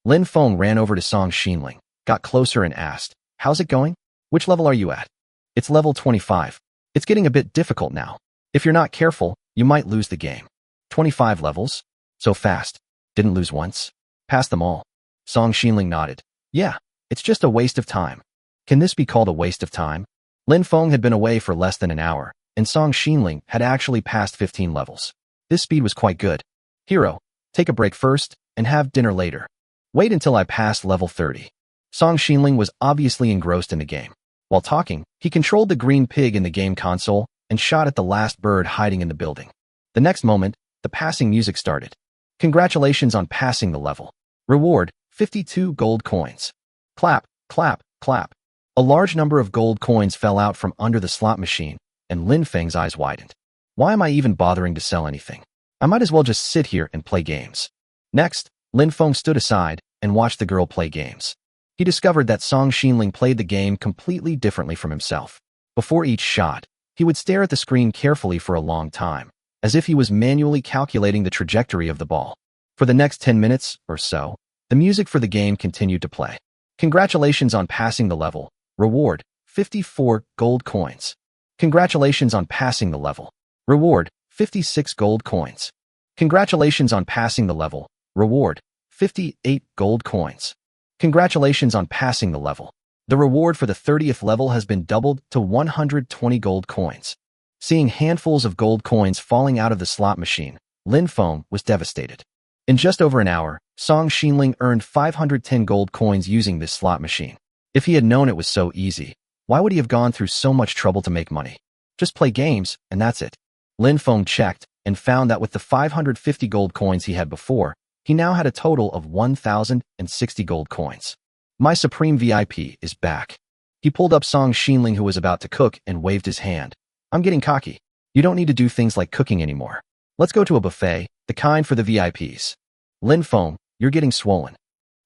Lin Feng ran over to Song Xinling, got closer and asked, "How's it going? Which level are you at?" "It's level 25. It's getting a bit difficult now. If you're not careful, you might lose the game." 25 levels? So fast. Didn't lose once? Passed them all. Song Xinling nodded. "Yeah, it's just a waste of time." Can this be called a waste of time? Lin Feng had been away for less than an hour, and Song Xinling had actually passed 15 levels. This speed was quite good. "Hero, take a break first, and have dinner later. Wait until I pass level 30. Song Xinling was obviously engrossed in the game. While talking, he controlled the green pig in the game console and shot at the last bird hiding in the building. The next moment, the passing music started. Congratulations on passing the level. Reward, 52 gold coins. Clap, clap, clap. A large number of gold coins fell out from under the slot machine, and Lin Feng's eyes widened. Why am I even bothering to sell anything? I might as well just sit here and play games. Next, Lin Feng stood aside and watched the girl play games. He discovered that Song Xinling played the game completely differently from himself. Before each shot, he would stare at the screen carefully for a long time, as if he was manually calculating the trajectory of the ball. For the next 10 minutes or so, the music for the game continued to play. Congratulations on passing the level. Reward, 54 gold coins. Congratulations on passing the level. Reward, 56 gold coins. Congratulations on passing the level. Reward, 58 gold coins. Congratulations on passing the level. The reward for the 30th level has been doubled to 120 gold coins. Seeing handfuls of gold coins falling out of the slot machine, Lin Feng was devastated. In just over an hour, Song Xinling earned 510 gold coins using this slot machine. If he had known it was so easy, why would he have gone through so much trouble to make money? Just play games, and that's it. Lin Feng checked and found that with the 550 gold coins he had before, he now had a total of 1,060 gold coins. My Supreme VIP is back. He pulled up Song Xinling, who was about to cook, and waved his hand. "I'm getting cocky. You don't need to do things like cooking anymore. Let's go to a buffet, the kind for the VIPs. Lin Feng, you're getting swollen.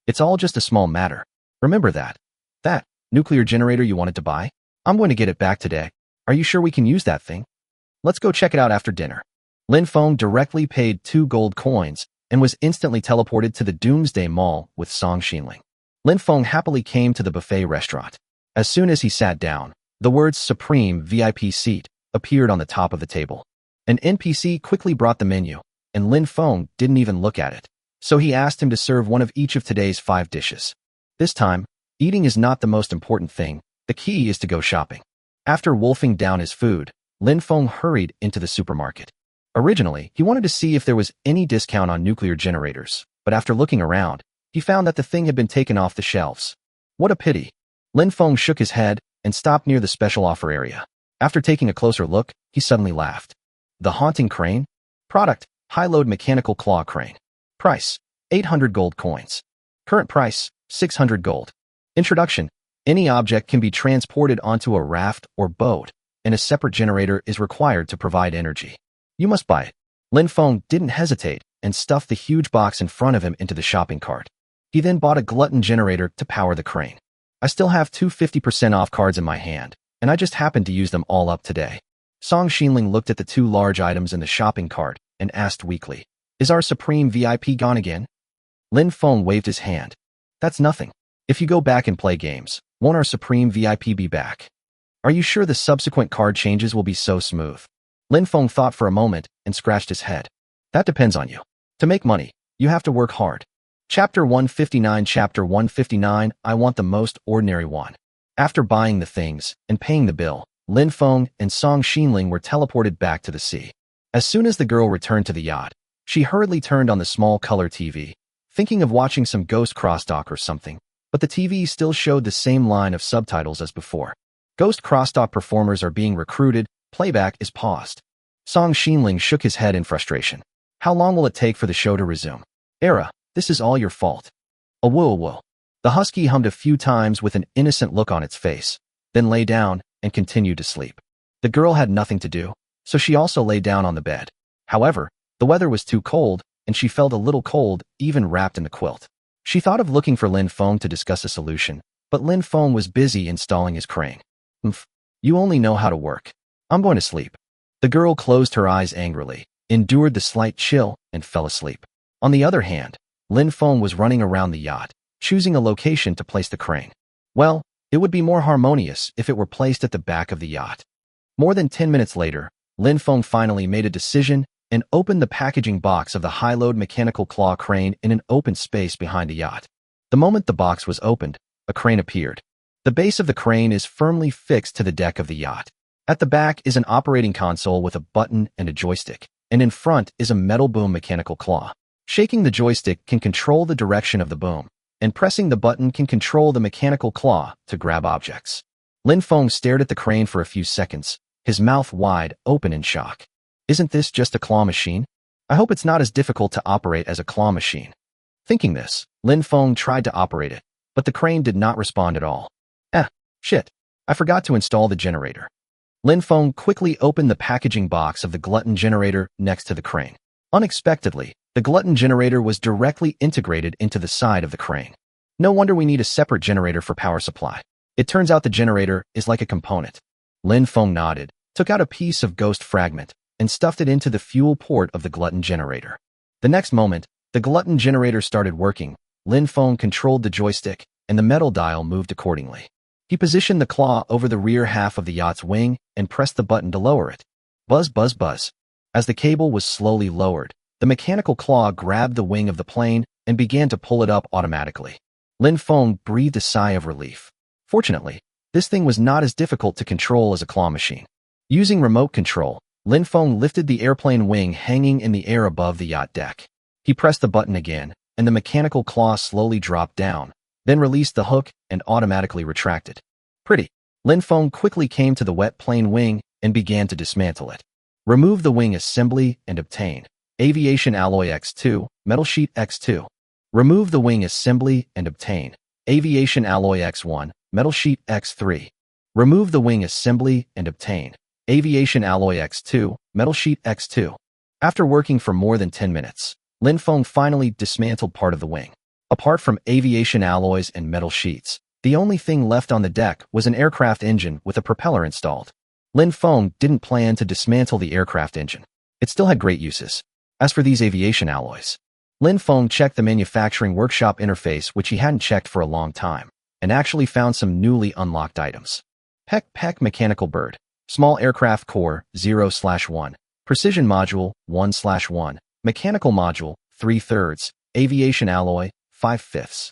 It's all just a small matter. Remember that. That nuclear generator you wanted to buy? I'm going to get it back today. Are you sure we can use that thing? Let's go check it out after dinner." Lin Feng directly paid 2 gold coins and was instantly teleported to the Doomsday Mall with Song Xinling. Lin Feng happily came to the buffet restaurant. As soon as he sat down, the words Supreme VIP seat appeared on the top of the table. An NPC quickly brought the menu, and Lin Feng didn't even look at it. So he asked him to serve one of each of today's 5 dishes. This time, eating is not the most important thing. The key is to go shopping. After wolfing down his food, Lin Feng hurried into the supermarket. Originally, he wanted to see if there was any discount on nuclear generators, but after looking around, he found that the thing had been taken off the shelves. What a pity. Lin Feng shook his head and stopped near the special offer area. After taking a closer look, he suddenly laughed. The haunting crane? Product, high-load mechanical claw crane. Price, 800 gold coins. Current price, 600 gold. Introduction. Any object can be transported onto a raft or boat, and a separate generator is required to provide energy. You must buy it. Lin Feng didn't hesitate and stuffed the huge box in front of him into the shopping cart. He then bought a glutton generator to power the crane. I still have 2 50% off cards in my hand, and I just happened to use them all up today. Song Xinling looked at the 2 large items in the shopping cart and asked weakly, "Is our Supreme VIP gone again?" Lin Feng waved his hand. "That's nothing. If you go back and play games, won't our Supreme VIP be back? Are you sure the subsequent card changes will be so smooth?" Lin Feng thought for a moment and scratched his head. "That depends on you. To make money, you have to work hard." Chapter 159. Chapter 159. I want the most ordinary one. After buying the things and paying the bill, Lin Feng and Song Xinling were teleported back to the sea. As soon as the girl returned to the yacht, she hurriedly turned on the small color TV, thinking of watching some Ghost Crosstalk or something, but the TV still showed the same line of subtitles as before. Ghost Crosstalk performers are being recruited, playback is paused. Song Xinling shook his head in frustration. How long will it take for the show to resume? Era, this is all your fault. A whoa whoa. The husky hummed a few times with an innocent look on its face, then lay down and continued to sleep. The girl had nothing to do, so she also lay down on the bed. However, the weather was too cold, and she felt a little cold, even wrapped in the quilt. She thought of looking for Lin Feng to discuss a solution, but Lin Feng was busy installing his crane. You only know how to work. I'm going to sleep. The girl closed her eyes angrily, endured the slight chill, and fell asleep. On the other hand, Lin Feng was running around the yacht, choosing a location to place the crane. Well, it would be more harmonious if it were placed at the back of the yacht. More than 10 minutes later, Lin Feng finally made a decision and opened the packaging box of the high-load mechanical claw crane in an open space behind the yacht. The moment the box was opened, a crane appeared. The base of the crane is firmly fixed to the deck of the yacht. At the back is an operating console with a button and a joystick, and in front is a metal boom mechanical claw. Shaking the joystick can control the direction of the boom, and pressing the button can control the mechanical claw to grab objects. Lin Feng stared at the crane for a few seconds, his mouth wide open in shock. Isn't this just a claw machine? I hope it's not as difficult to operate as a claw machine. Thinking this, Lin Feng tried to operate it, but the crane did not respond at all. Shit. I forgot to install the generator. Lin Feng quickly opened the packaging box of the glutton generator next to the crane. Unexpectedly, the glutton generator was directly integrated into the side of the crane. No wonder we need a separate generator for power supply. It turns out the generator is like a component. Lin Feng nodded, took out a piece of ghost fragment, and stuffed it into the fuel port of the glutton generator. The next moment, the glutton generator started working. Lin Feng controlled the joystick, and the metal dial moved accordingly. He positioned the claw over the rear half of the yacht's wing and pressed the button to lower it. Buzz, buzz, buzz. As the cable was slowly lowered, the mechanical claw grabbed the wing of the plane and began to pull it up automatically. Lin Feng breathed a sigh of relief. Fortunately, this thing was not as difficult to control as a claw machine. Using remote control, Lin Feng lifted the airplane wing hanging in the air above the yacht deck. He pressed the button again, and the mechanical claw slowly dropped down, then released the hook and automatically retracted. Pretty. Lin Feng quickly came to the wet plane wing and began to dismantle it. Remove the wing assembly and obtain Aviation Alloy X2, Metal Sheet X2. Remove the wing assembly and obtain Aviation Alloy X1, Metal Sheet X3. Remove the wing assembly and obtain Aviation Alloy X2, Metal Sheet X2. After working for more than 10 minutes, Lin Feng finally dismantled part of the wing. Apart from aviation alloys and metal sheets, the only thing left on the deck was an aircraft engine with a propeller installed. Lin Feng didn't plan to dismantle the aircraft engine. It still had great uses. As for these aviation alloys, Lin Feng checked the manufacturing workshop interface, which he hadn't checked for a long time, and actually found some newly unlocked items. Peck mechanical bird, small aircraft core 0/1, precision module 1/1, mechanical module 3/3, aviation alloy 5/5.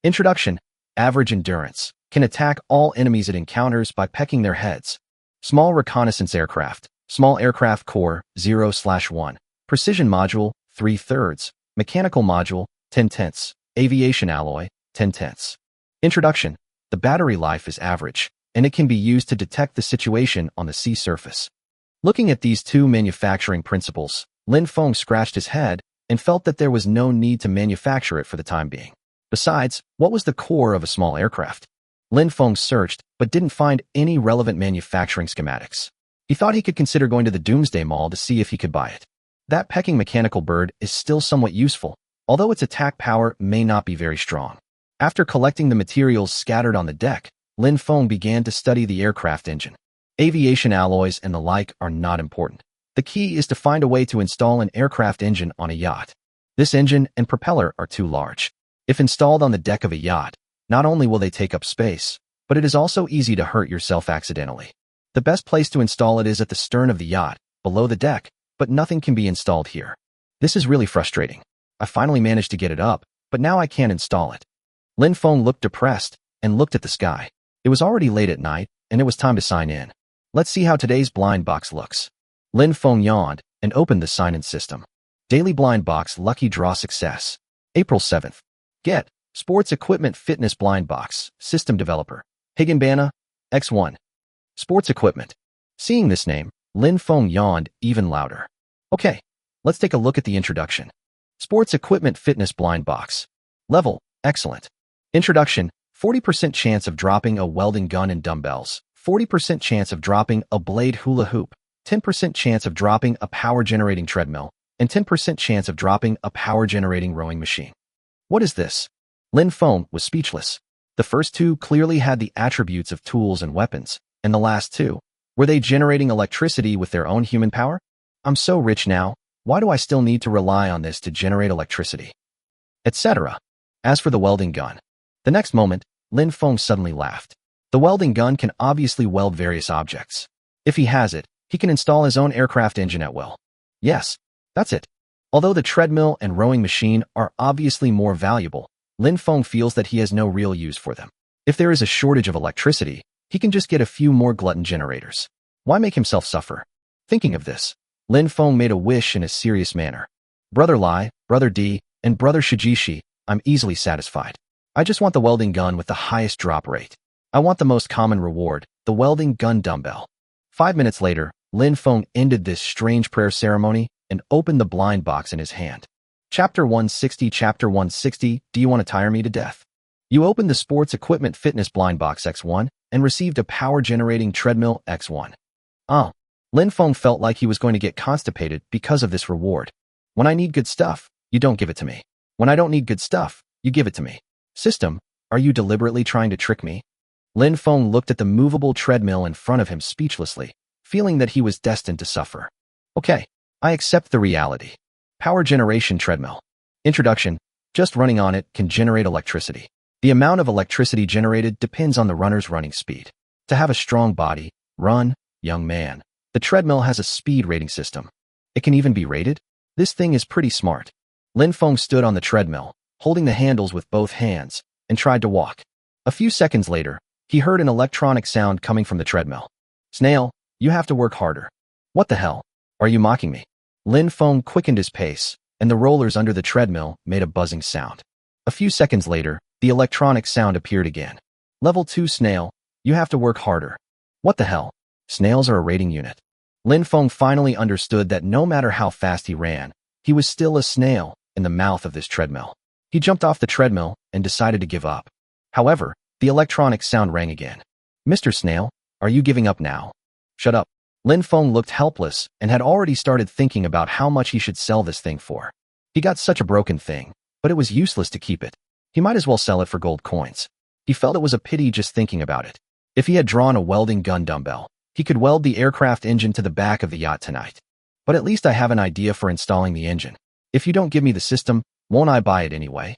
Introduction: average endurance, can attack all enemies it encounters by pecking their heads. Small reconnaissance aircraft, small aircraft core 0/1, precision module 3/3, mechanical module 10/10, aviation alloy 10/10. Introduction: the battery life is average, and it can be used to detect the situation on the sea surface. Looking at these two manufacturing principles, Lin Feng scratched his head and felt that there was no need to manufacture it for the time being. Besides, what was the core of a small aircraft? Lin Feng searched, but didn't find any relevant manufacturing schematics. He thought he could consider going to the Doomsday Mall to see if he could buy it. That pecking mechanical bird is still somewhat useful, although its attack power may not be very strong. After collecting the materials scattered on the deck, Lin Feng began to study the aircraft engine. Aviation alloys and the like are not important. The key is to find a way to install an aircraft engine on a yacht. This engine and propeller are too large. If installed on the deck of a yacht, not only will they take up space, but it is also easy to hurt yourself accidentally. The best place to install it is at the stern of the yacht, below the deck, but nothing can be installed here. This is really frustrating. I finally managed to get it up, but now I can't install it. Lin Feng looked depressed and looked at the sky. It was already late at night, and it was time to sign in. Let's see how today's blind box looks. Lin Feng yawned and opened the sign-in system. Daily blind box lucky draw success. April 7th. Get sports equipment fitness blind box. System developer. Higinbana, X1. Sports equipment. Seeing this name, Lin Feng yawned even louder. Okay, let's take a look at the introduction. Sports equipment fitness blind box. Level, excellent. Introduction, 40% chance of dropping a welding gun and dumbbells, 40% chance of dropping a blade hula hoop, 10% chance of dropping a power-generating treadmill, and 10% chance of dropping a power-generating rowing machine. What is this? Lin Feng was speechless. The first two clearly had the attributes of tools and weapons, and the last two, were they generating electricity with their own human power? I'm so rich now, why do I still need to rely on this to generate electricity? Etc. As for the welding gun, the next moment, Lin Feng suddenly laughed. The welding gun can obviously weld various objects. If he has it, he can install his own aircraft engine at will. Yes, that's it. Although the treadmill and rowing machine are obviously more valuable, Lin Feng feels that he has no real use for them. If there is a shortage of electricity, he can just get a few more glutton generators. Why make himself suffer? Thinking of this, Lin Feng made a wish in a serious manner. Brother Lai, Brother D, and Brother Shijishi, I'm easily satisfied. I just want the welding gun with the highest drop rate. I want the most common reward, the welding gun dumbbell. 5 minutes later, Lin Feng ended this strange prayer ceremony and opened the blind box in his hand. Chapter 160. Chapter 160. Do you want to tire me to death? You opened the sports equipment fitness blind box X1 and received a power-generating treadmill X1. Oh. Lin Feng felt like he was going to get constipated because of this reward. When I need good stuff, you don't give it to me. When I don't need good stuff, you give it to me. System, are you deliberately trying to trick me? Lin Feng looked at the movable treadmill in front of him speechlessly, feeling that he was destined to suffer. Okay, I accept the reality. Power generation treadmill. Introduction, just running on it can generate electricity. The amount of electricity generated depends on the runner's running speed. To have a strong body, run, young man. The treadmill has a speed rating system. It can even be rated? This thing is pretty smart. Lin Feng stood on the treadmill, holding the handles with both hands, and tried to walk. A few seconds later, he heard an electronic sound coming from the treadmill. Snail, you have to work harder. What the hell? Are you mocking me? Lin Feng quickened his pace, and the rollers under the treadmill made a buzzing sound. A few seconds later, the electronic sound appeared again. Level 2 Snail, you have to work harder. What the hell? Snails are a rating unit. Lin Feng finally understood that no matter how fast he ran, he was still a snail in the mouth of this treadmill. He jumped off the treadmill and decided to give up. However, the electronic sound rang again. Mr. Snail, are you giving up now? Shut up. Lin Feng looked helpless and had already started thinking about how much he should sell this thing for. He got such a broken thing, but it was useless to keep it. He might as well sell it for gold coins. He felt it was a pity just thinking about it. If he had drawn a welding gun dumbbell, he could weld the aircraft engine to the back of the yacht tonight. But at least I have an idea for installing the engine. If you don't give me the system, won't I buy it anyway?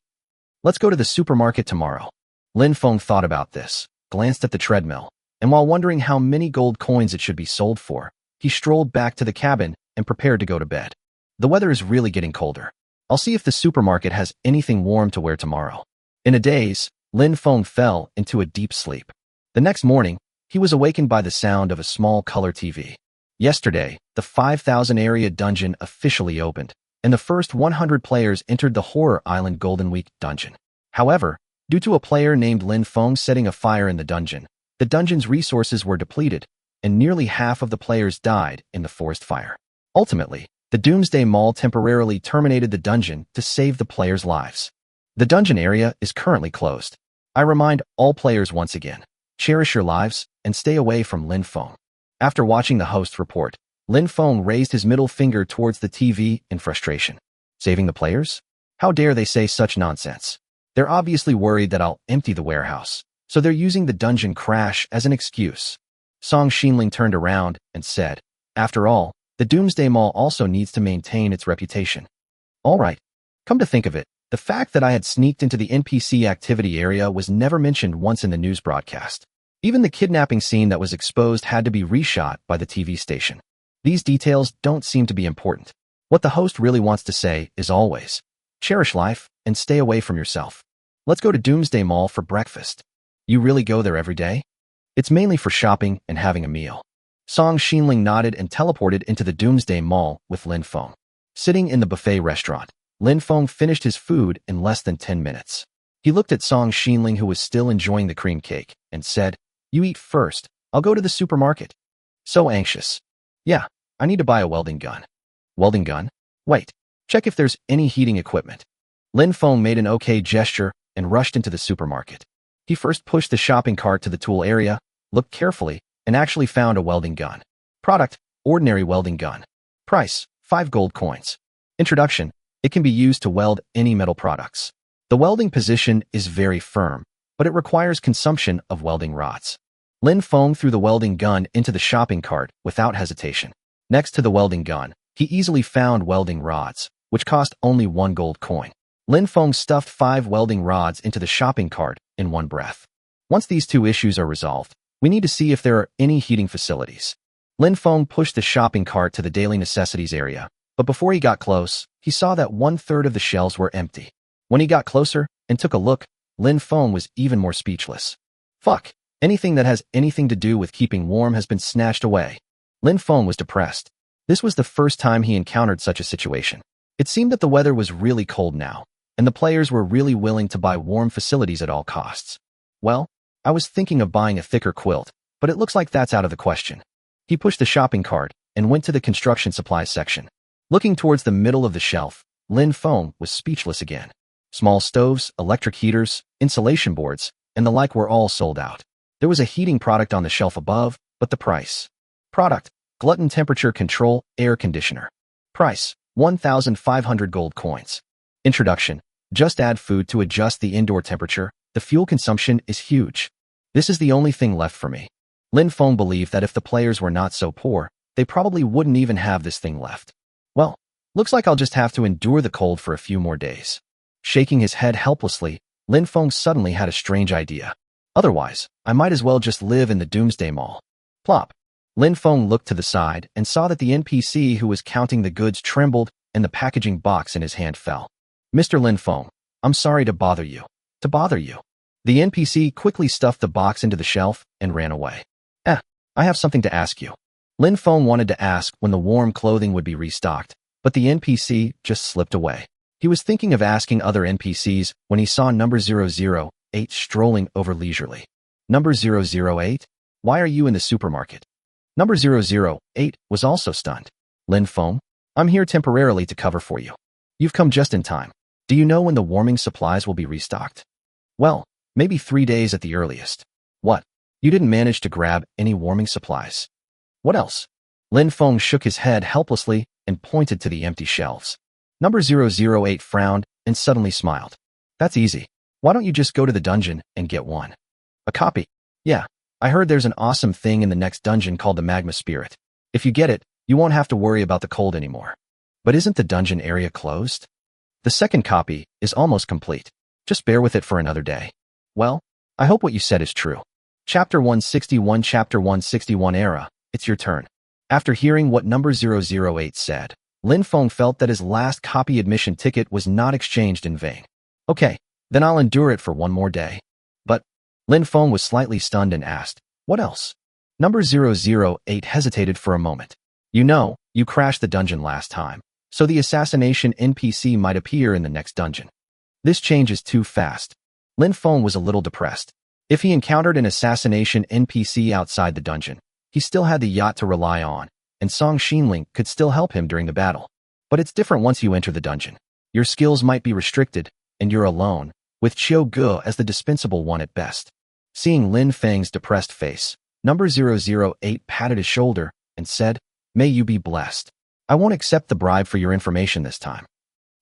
Let's go to the supermarket tomorrow. Lin Feng thought about this, glanced at the treadmill, and while wondering how many gold coins it should be sold for, he strolled back to the cabin and prepared to go to bed. The weather is really getting colder. I'll see if the supermarket has anything warm to wear tomorrow. In a daze, Lin Feng fell into a deep sleep. The next morning, he was awakened by the sound of a small color TV. Yesterday, the 5,000 area dungeon officially opened, and the first 100 players entered the Horror Island Golden Week dungeon. However, due to a player named Lin Feng setting a fire in the dungeon's resources were depleted, and nearly half of the players died in the forest fire. Ultimately, the Doomsday Mall temporarily terminated the dungeon to save the players' lives. The dungeon area is currently closed. I remind all players once again, cherish your lives and stay away from Lin Feng. After watching the host report, Lin Feng raised his middle finger towards the TV in frustration. Saving the players? How dare they say such nonsense? They're obviously worried that I'll empty the warehouse, so they're using the dungeon crash as an excuse. Song Xinling turned around and said, after all, the Doomsday Mall also needs to maintain its reputation. All right. Come to think of it, the fact that I had sneaked into the NPC activity area was never mentioned once in the news broadcast. Even the kidnapping scene that was exposed had to be reshot by the TV station. These details don't seem to be important. What the host really wants to say is always, cherish life and stay away from yourself. Let's go to Doomsday Mall for breakfast. You really go there every day? It's mainly for shopping and having a meal. Song Xinling nodded and teleported into the Doomsday Mall with Lin Feng. Sitting in the buffet restaurant, Lin Feng finished his food in less than 10 minutes. He looked at Song Xinling, who was still enjoying the cream cake, and said, "You eat first. I'll go to the supermarket." So anxious. "Yeah, I need to buy a welding gun." "Welding gun? Wait. Check if there's any heating equipment." Lin Feng made an okay gesture and rushed into the supermarket. He first pushed the shopping cart to the tool area, looked carefully, and actually found a welding gun. Product: ordinary welding gun. Price: 5 gold coins. Introduction: it can be used to weld any metal products. The welding position is very firm, but it requires consumption of welding rods. Lin Feng threw the welding gun into the shopping cart without hesitation. Next to the welding gun, he easily found welding rods, which cost only 1 gold coin. Lin Feng stuffed 5 welding rods into the shopping cart in one breath. Once these two issues are resolved, we need to see if there are any heating facilities. Lin Feng pushed the shopping cart to the daily necessities area, but before he got close, he saw that 1/3 of the shelves were empty. When he got closer and took a look, Lin Feng was even more speechless. Fuck, anything that has anything to do with keeping warm has been snatched away. Lin Feng was depressed. This was the first time he encountered such a situation. It seemed that the weather was really cold now, and the players were really willing to buy warm facilities at all costs. Well, I was thinking of buying a thicker quilt, but it looks like that's out of the question. He pushed the shopping cart and went to the construction supplies section. Looking towards the middle of the shelf, Lin Feng was speechless again. Small stoves, electric heaters, insulation boards, and the like were all sold out. There was a heating product on the shelf above, but the price. Product: glutton temperature control air conditioner. Price: 1,500 gold coins. Introduction: just add food to adjust the indoor temperature. The fuel consumption is huge. This is the only thing left for me. Lin Feng believed that if the players were not so poor, they probably wouldn't even have this thing left. Well, looks like I'll just have to endure the cold for a few more days. Shaking his head helplessly, Lin Feng suddenly had a strange idea. Otherwise, I might as well just live in the Doomsday Mall. Plop. Lin Feng looked to the side and saw that the NPC who was counting the goods trembled and the packaging box in his hand fell. "Mr. Lin Feng, I'm sorry to bother you." "To bother you?" The NPC quickly stuffed the box into the shelf and ran away. I have something to ask you." Lin Feng wanted to ask when the warm clothing would be restocked, but the NPC just slipped away. He was thinking of asking other NPCs when he saw number 008 strolling over leisurely. "Number 008? Why are you in the supermarket?" Number 008 was also stunned. "Lin Feng, I'm here temporarily to cover for you. You've come just in time. Do you know when the warming supplies will be restocked?" "Well, maybe 3 days at the earliest." "What? You didn't manage to grab any warming supplies?" "What else?" Lin Feng shook his head helplessly and pointed to the empty shelves. Number 008 frowned and suddenly smiled. "That's easy. Why don't you just go to the dungeon and get one?" "A copy?" "Yeah, I heard there's an awesome thing in the next dungeon called the Magma Spirit. If you get it, you won't have to worry about the cold anymore." "But isn't the dungeon area closed?" "The second copy is almost complete. Just bear with it for another day." "Well, I hope what you said is true." Chapter 161 Chapter 161 Era, it's your turn. After hearing what number 008 said, Lin Feng felt that his last copy admission ticket was not exchanged in vain. "Okay, then I'll endure it for one more day." "But..." Lin Feng was slightly stunned and asked, "What else?" Number 008 hesitated for a moment. "You know, you crashed the dungeon last time, so the assassination NPC might appear in the next dungeon. This changes too fast." Lin Feng was a little depressed. If he encountered an assassination NPC outside the dungeon, he still had the yacht to rely on, and Song Xinling could still help him during the battle. But it's different once you enter the dungeon. Your skills might be restricted, and you're alone, with Qiu Ge as the dispensable one at best. Seeing Lin Feng's depressed face, number 008 patted his shoulder and said, "May you be blessed. I won't accept the bribe for your information this time."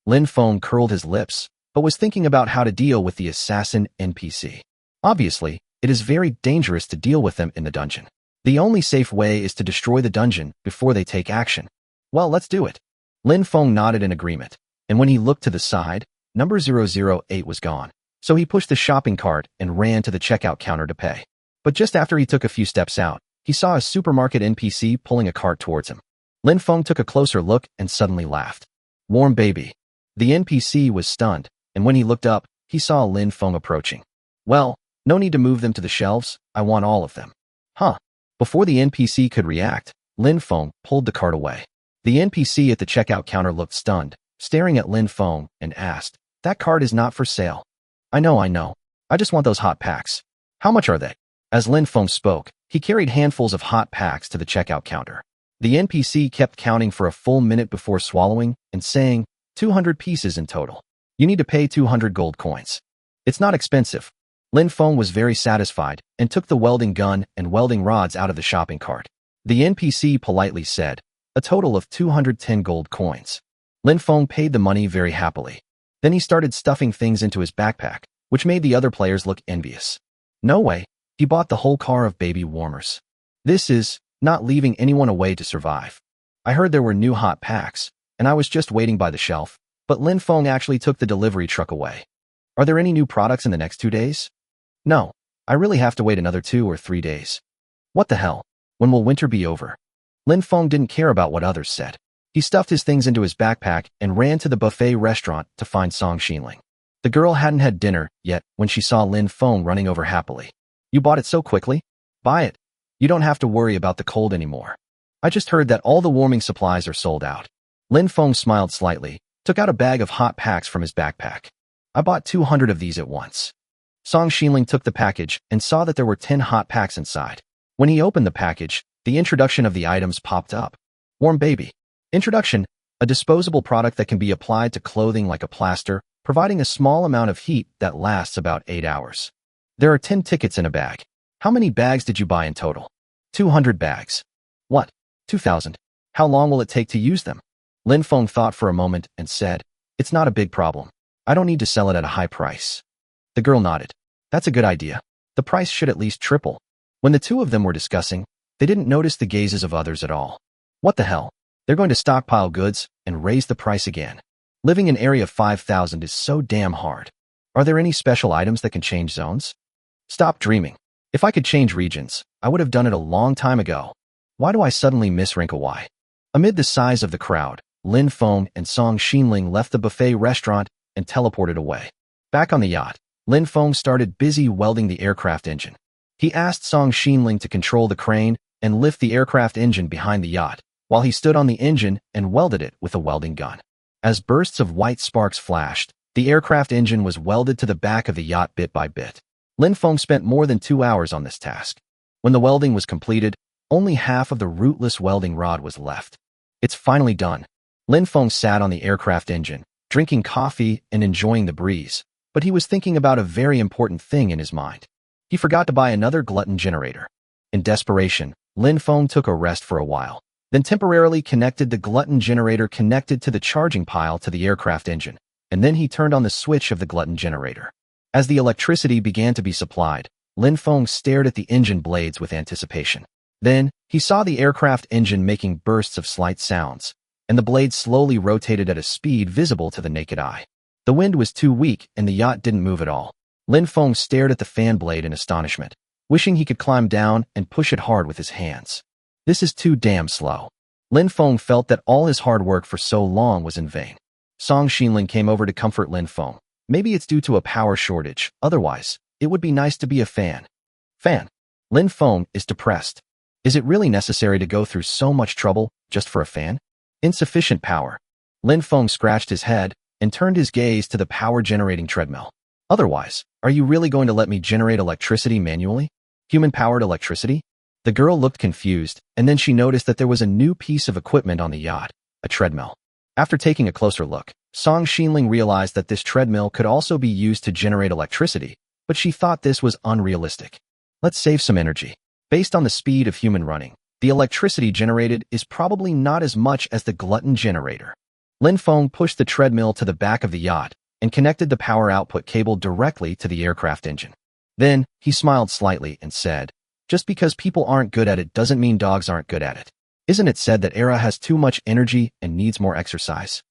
Lin Feng curled his lips, but was thinking about how to deal with the assassin NPC. Obviously, it is very dangerous to deal with them in the dungeon. The only safe way is to destroy the dungeon before they take action. "Well, let's do it." Lin Feng nodded in agreement, and when he looked to the side, number 008 was gone. So he pushed the shopping cart and ran to the checkout counter to pay. But just after he took a few steps out, he saw a supermarket NPC pulling a cart towards him. Lin Feng took a closer look and suddenly laughed. "Warm baby." The NPC was stunned, and when he looked up, he saw Lin Feng approaching. "Well, no need to move them to the shelves. I want all of them." Huh. Before the NPC could react, Lin Feng pulled the cart away. The NPC at the checkout counter looked stunned, staring at Lin Feng, and asked, "That cart is not for sale." I know. I just want those hot packs. How much are they?" As Lin Feng spoke, he carried handfuls of hot packs to the checkout counter. The NPC kept counting for a full minute before swallowing and saying, 200 pieces in total. You need to pay 200 gold coins. It's not expensive. Lin Feng was very satisfied and took the welding gun and welding rods out of the shopping cart. The NPC politely said, a total of 210 gold coins. Lin Feng paid the money very happily. Then he started stuffing things into his backpack, which made the other players look envious. No way, he bought the whole car of baby warmers. This is not leaving anyone away to survive. I heard there were new hot packs, and I was just waiting by the shelf, but Lin Feng actually took the delivery truck away. Are there any new products in the next 2 days? No, I really have to wait another 2 or 3 days. What the hell? When will winter be over? Lin Feng didn't care about what others said. He stuffed his things into his backpack and ran to the buffet restaurant to find Song Xinling. The girl hadn't had dinner yet when she saw Lin Feng running over happily. You bought it so quickly? Buy it. You don't have to worry about the cold anymore. I just heard that all the warming supplies are sold out. Lin Feng smiled slightly, took out a bag of hot packs from his backpack. I bought 200 of these at once. Song Xinling took the package and saw that there were 10 hot packs inside. When he opened the package, the introduction of the items popped up. Warm Baby. Introduction, a disposable product that can be applied to clothing like a plaster, providing a small amount of heat that lasts about 8 hours. There are 10 tickets in a bag. How many bags did you buy in total? 200 bags. What? 2,000. How long will it take to use them? Lin Feng thought for a moment and said, it's not a big problem. I don't need to sell it at a high price. The girl nodded. That's a good idea. The price should at least triple. When the two of them were discussing, they didn't notice the gazes of others at all. What the hell? They're going to stockpile goods and raise the price again. Living in Area 5000 is so damn hard. Are there any special items that can change zones? Stop dreaming. If I could change regions, I would have done it a long time ago. Why do I suddenly miss Rinkawai? Amid the size of the crowd, Lin Feng and Song Xinling left the buffet restaurant and teleported away. Back on the yacht, Lin Feng started busy welding the aircraft engine. He asked Song Xinling to control the crane and lift the aircraft engine behind the yacht, while he stood on the engine and welded it with a welding gun. As bursts of white sparks flashed, the aircraft engine was welded to the back of the yacht bit by bit. Lin Feng spent more than 2 hours on this task. When the welding was completed, only half of the rootless welding rod was left. It's finally done. Lin Feng sat on the aircraft engine, drinking coffee and enjoying the breeze, but he was thinking about a very important thing in his mind. He forgot to buy another glutton generator. In desperation, Lin Feng took a rest for a while, then temporarily connected the glutton generator connected to the charging pile to the aircraft engine, and then he turned on the switch of the glutton generator. As the electricity began to be supplied, Lin Feng stared at the engine blades with anticipation. Then, he saw the aircraft engine making bursts of slight sounds, and the blades slowly rotated at a speed visible to the naked eye. The wind was too weak and the yacht didn't move at all. Lin Feng stared at the fan blade in astonishment, wishing he could climb down and push it hard with his hands. This is too damn slow. Lin Feng felt that all his hard work for so long was in vain. Song Xinling came over to comfort Lin Feng. Maybe it's due to a power shortage, otherwise, it would be nice to be a fan. Fan. Lin Feng is depressed. Is it really necessary to go through so much trouble just for a fan? Insufficient power. Lin Feng scratched his head and turned his gaze to the power-generating treadmill. Otherwise, are you really going to let me generate electricity manually? Human-powered electricity? The girl looked confused, and then she noticed that there was a new piece of equipment on the yacht, a treadmill. After taking a closer look, Song Xinling realized that this treadmill could also be used to generate electricity, but she thought this was unrealistic. Let's save some energy. Based on the speed of human running, the electricity generated is probably not as much as the glutton generator. Lin Feng pushed the treadmill to the back of the yacht and connected the power output cable directly to the aircraft engine. Then, he smiled slightly and said, just because people aren't good at it doesn't mean dogs aren't good at it. Isn't it said that Era has too much energy and needs more exercise?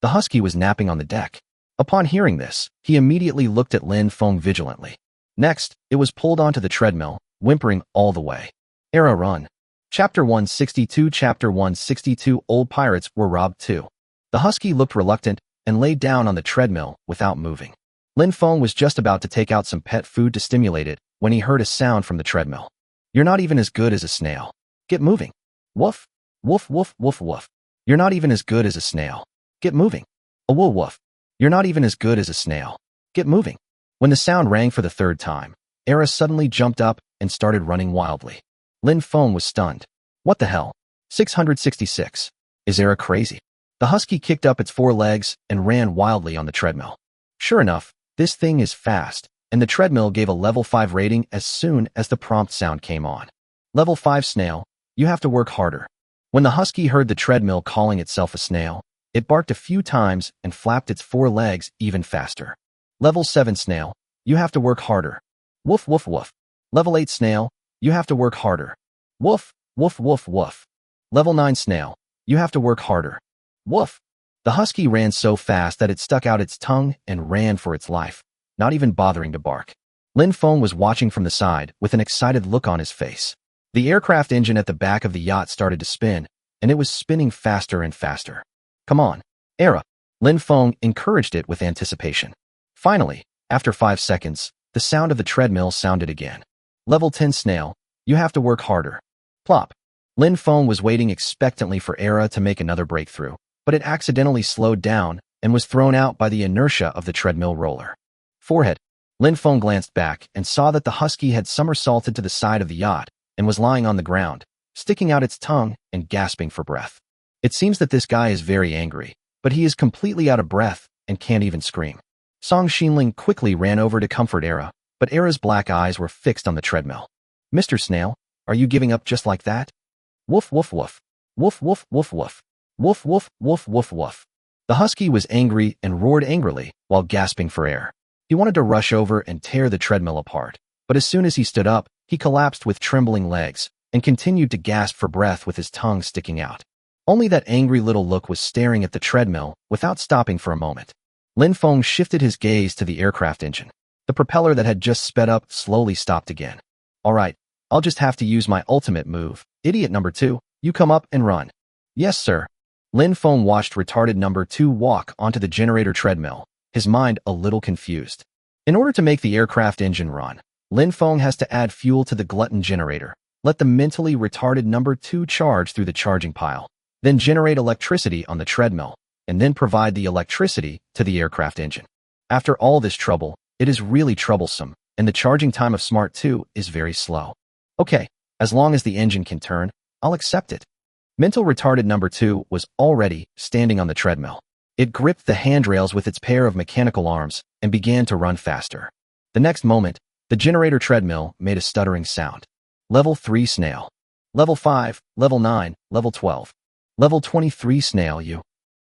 The husky was napping on the deck. Upon hearing this, he immediately looked at Lin Feng vigilantly. Next, it was pulled onto the treadmill, whimpering all the way. Era run. Chapter 162 Chapter 162 Old pirates were robbed too. The husky looked reluctant and laid down on the treadmill without moving. Lin Feng was just about to take out some pet food to stimulate it when he heard a sound from the treadmill. You're not even as good as a snail. Get moving. Woof. Woof woof woof woof. You're not even as good as a snail. Get moving. A woo woof. You're not even as good as a snail. Get moving. When the sound rang for the third time, Era suddenly jumped up and started running wildly. Lin Feng was stunned. What the hell? 666. Is Era crazy? The husky kicked up its four legs and ran wildly on the treadmill. Sure enough, this thing is fast, and the treadmill gave a level 5 rating as soon as the prompt sound came on. Level 5 snail, you have to work harder. When the husky heard the treadmill calling itself a snail, it barked a few times and flapped its four legs even faster. Level 7 snail, you have to work harder. Woof woof woof. Level 8 snail, you have to work harder. Woof, woof woof woof. Level 9 snail, you have to work harder. Woof. The husky ran so fast that it stuck out its tongue and ran for its life, not even bothering to bark. Lin Feng was watching from the side with an excited look on his face. The aircraft engine at the back of the yacht started to spin, and it was spinning faster and faster. Come on, Era. Lin Feng encouraged it with anticipation. Finally, after 5 seconds, the sound of the treadmill sounded again. Level 10 snail, you have to work harder. Plop. Lin Feng was waiting expectantly for Era to make another breakthrough, but it accidentally slowed down and was thrown out by the inertia of the treadmill roller. Forehead. Lin Feng glanced back and saw that the husky had somersaulted to the side of the yacht and was lying on the ground, sticking out its tongue and gasping for breath. It seems that this guy is very angry, but he is completely out of breath and can't even scream. Song Xinling quickly ran over to comfort Era, but Era's black eyes were fixed on the treadmill. Mr. Snail, are you giving up just like that? Woof woof woof. Woof woof woof woof. Woof woof woof woof woof. The husky was angry and roared angrily while gasping for air. He wanted to rush over and tear the treadmill apart, but as soon as he stood up, he collapsed with trembling legs and continued to gasp for breath with his tongue sticking out. Only that angry little look was staring at the treadmill without stopping for a moment. Lin Feng shifted his gaze to the aircraft engine. The propeller that had just sped up slowly stopped again. All right, I'll just have to use my ultimate move. Idiot number 2, you come up and run. Yes, sir. Lin Feng watched retarded number 2 walk onto the generator treadmill, his mind a little confused. In order to make the aircraft engine run, Lin Feng has to add fuel to the glutton generator, let the mentally retarded number 2 charge through the charging pile, then generate electricity on the treadmill, and then provide the electricity to the aircraft engine. After all this trouble, it is really troublesome, and the charging time of Smart 2 is very slow. Okay, as long as the engine can turn, I'll accept it. Mental retarded number 2 was already standing on the treadmill. It gripped the handrails with its pair of mechanical arms and began to run faster. The next moment, the generator treadmill made a stuttering sound. Level 3 snail. Level 5, level 9, level 12. Level 23 snail you.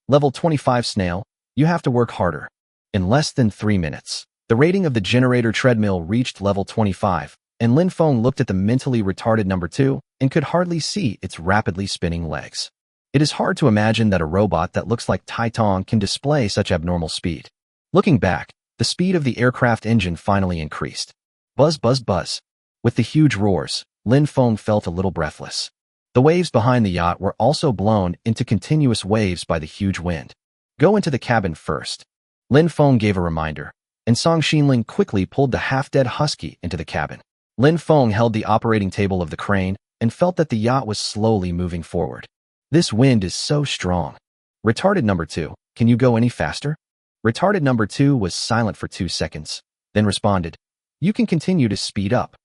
Level 25 snail, you have to work harder. In less than 3 minutes, the rating of the generator treadmill reached level 25, and Lin Feng looked at the mentally retarded number 2 and could hardly see its rapidly spinning legs. It is hard to imagine that a robot that looks like Tai Tong can display such abnormal speed. Looking back, the speed of the aircraft engine finally increased. Buzz buzz buzz. With the huge roars, Lin Feng felt a little breathless. The waves behind the yacht were also blown into continuous waves by the huge wind. Go into the cabin first. Lin Feng gave a reminder, and Song Xinling quickly pulled the half-dead husky into the cabin. Lin Feng held the operating table of the crane and felt that the yacht was slowly moving forward. This wind is so strong. Retarded number 2, can you go any faster? Retarded number 2 was silent for 2 seconds, then responded, you can continue to speed up.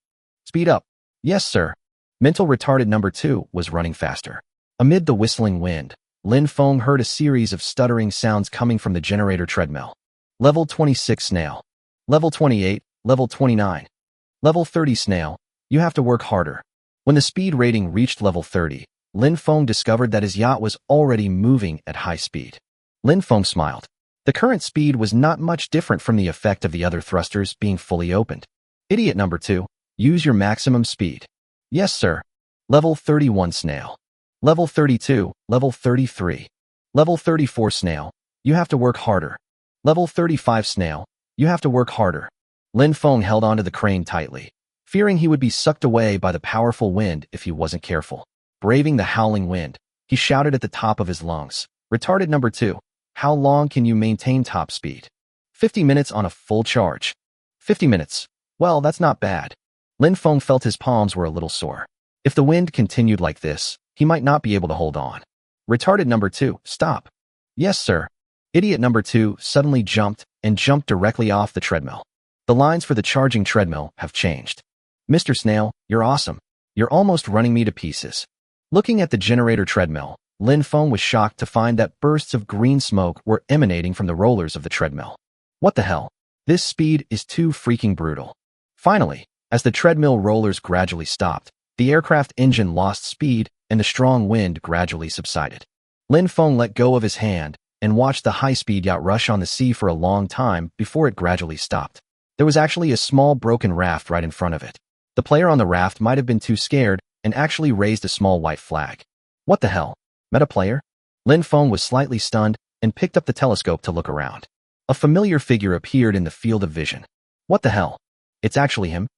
Speed up. Yes, sir. Mental retarded number 2 was running faster. Amid the whistling wind, Lin Feng heard a series of stuttering sounds coming from the generator treadmill. Level 26 snail. Level 28, level 29. Level 30 snail, you have to work harder. When the speed rating reached level 30, Lin Feng discovered that his yacht was already moving at high speed. Lin Feng smiled. The current speed was not much different from the effect of the other thrusters being fully opened. Idiot number 2, use your maximum speed. Yes, sir. Level 31 snail. Level 32, level 33. Level 34 snail, you have to work harder. Level 35 snail, you have to work harder. Lin Feng held onto the crane tightly, fearing he would be sucked away by the powerful wind if he wasn't careful. Braving the howling wind, he shouted at the top of his lungs, retarded number 2, how long can you maintain top speed? 50 minutes on a full charge. 50 minutes. Well, that's not bad. Lin Feng felt his palms were a little sore. If the wind continued like this, he might not be able to hold on. Retarded number 2, stop. Yes, sir. Idiot number 2 suddenly jumped directly off the treadmill. The lines for the charging treadmill have changed. Mr. Snail, you're awesome. You're almost running me to pieces. Looking at the generator treadmill, Lin Feng was shocked to find that bursts of green smoke were emanating from the rollers of the treadmill. What the hell? This speed is too freaking brutal. Finally, as the treadmill rollers gradually stopped, the aircraft engine lost speed and the strong wind gradually subsided. Lin Feng let go of his hand and watched the high-speed yacht rush on the sea for a long time before it gradually stopped. There was actually a small broken raft right in front of it. The player on the raft might have been too scared and actually raised a small white flag. What the hell? Meta player? Lin Feng was slightly stunned and picked up the telescope to look around. A familiar figure appeared in the field of vision. What the hell? It's actually him?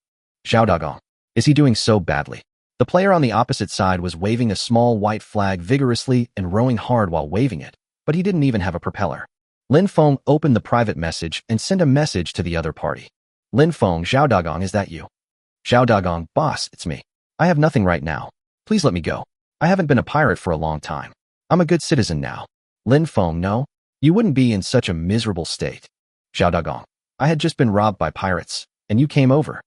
Zhao Dagong. Is he doing so badly? The player on the opposite side was waving a small white flag vigorously and rowing hard while waving it, but he didn't even have a propeller. Lin Feng opened the private message and sent a message to the other party. Lin Feng, Zhao Dagong, is that you? Zhao Dagong, boss, it's me. I have nothing right now. Please let me go. I haven't been a pirate for a long time. I'm a good citizen now. Lin Feng, no. You wouldn't be in such a miserable state. Zhao Dagong, I had just been robbed by pirates, and you came over.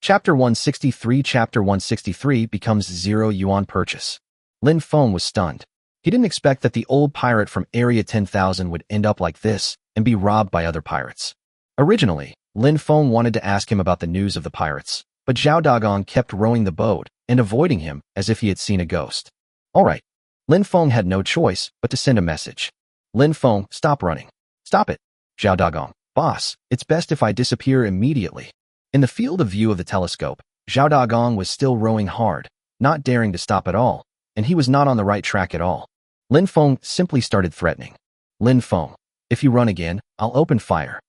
Chapter 163 Chapter 163 becomes 0 yuan purchase. Lin Feng was stunned. He didn't expect that the old pirate from Area 10,000 would end up like this and be robbed by other pirates. Originally, Lin Feng wanted to ask him about the news of the pirates, but Zhao Dagong kept rowing the boat and avoiding him as if he had seen a ghost. Alright. Lin Feng had no choice but to send a message. Lin Feng, stop running. Stop it. Zhao Dagong, boss, it's best if I disappear immediately. In the field of view of the telescope, Zhao Dagong was still rowing hard, not daring to stop at all, and he was not on the right track at all. Lin Feng simply started threatening. Lin Feng, if you run again, I'll open fire.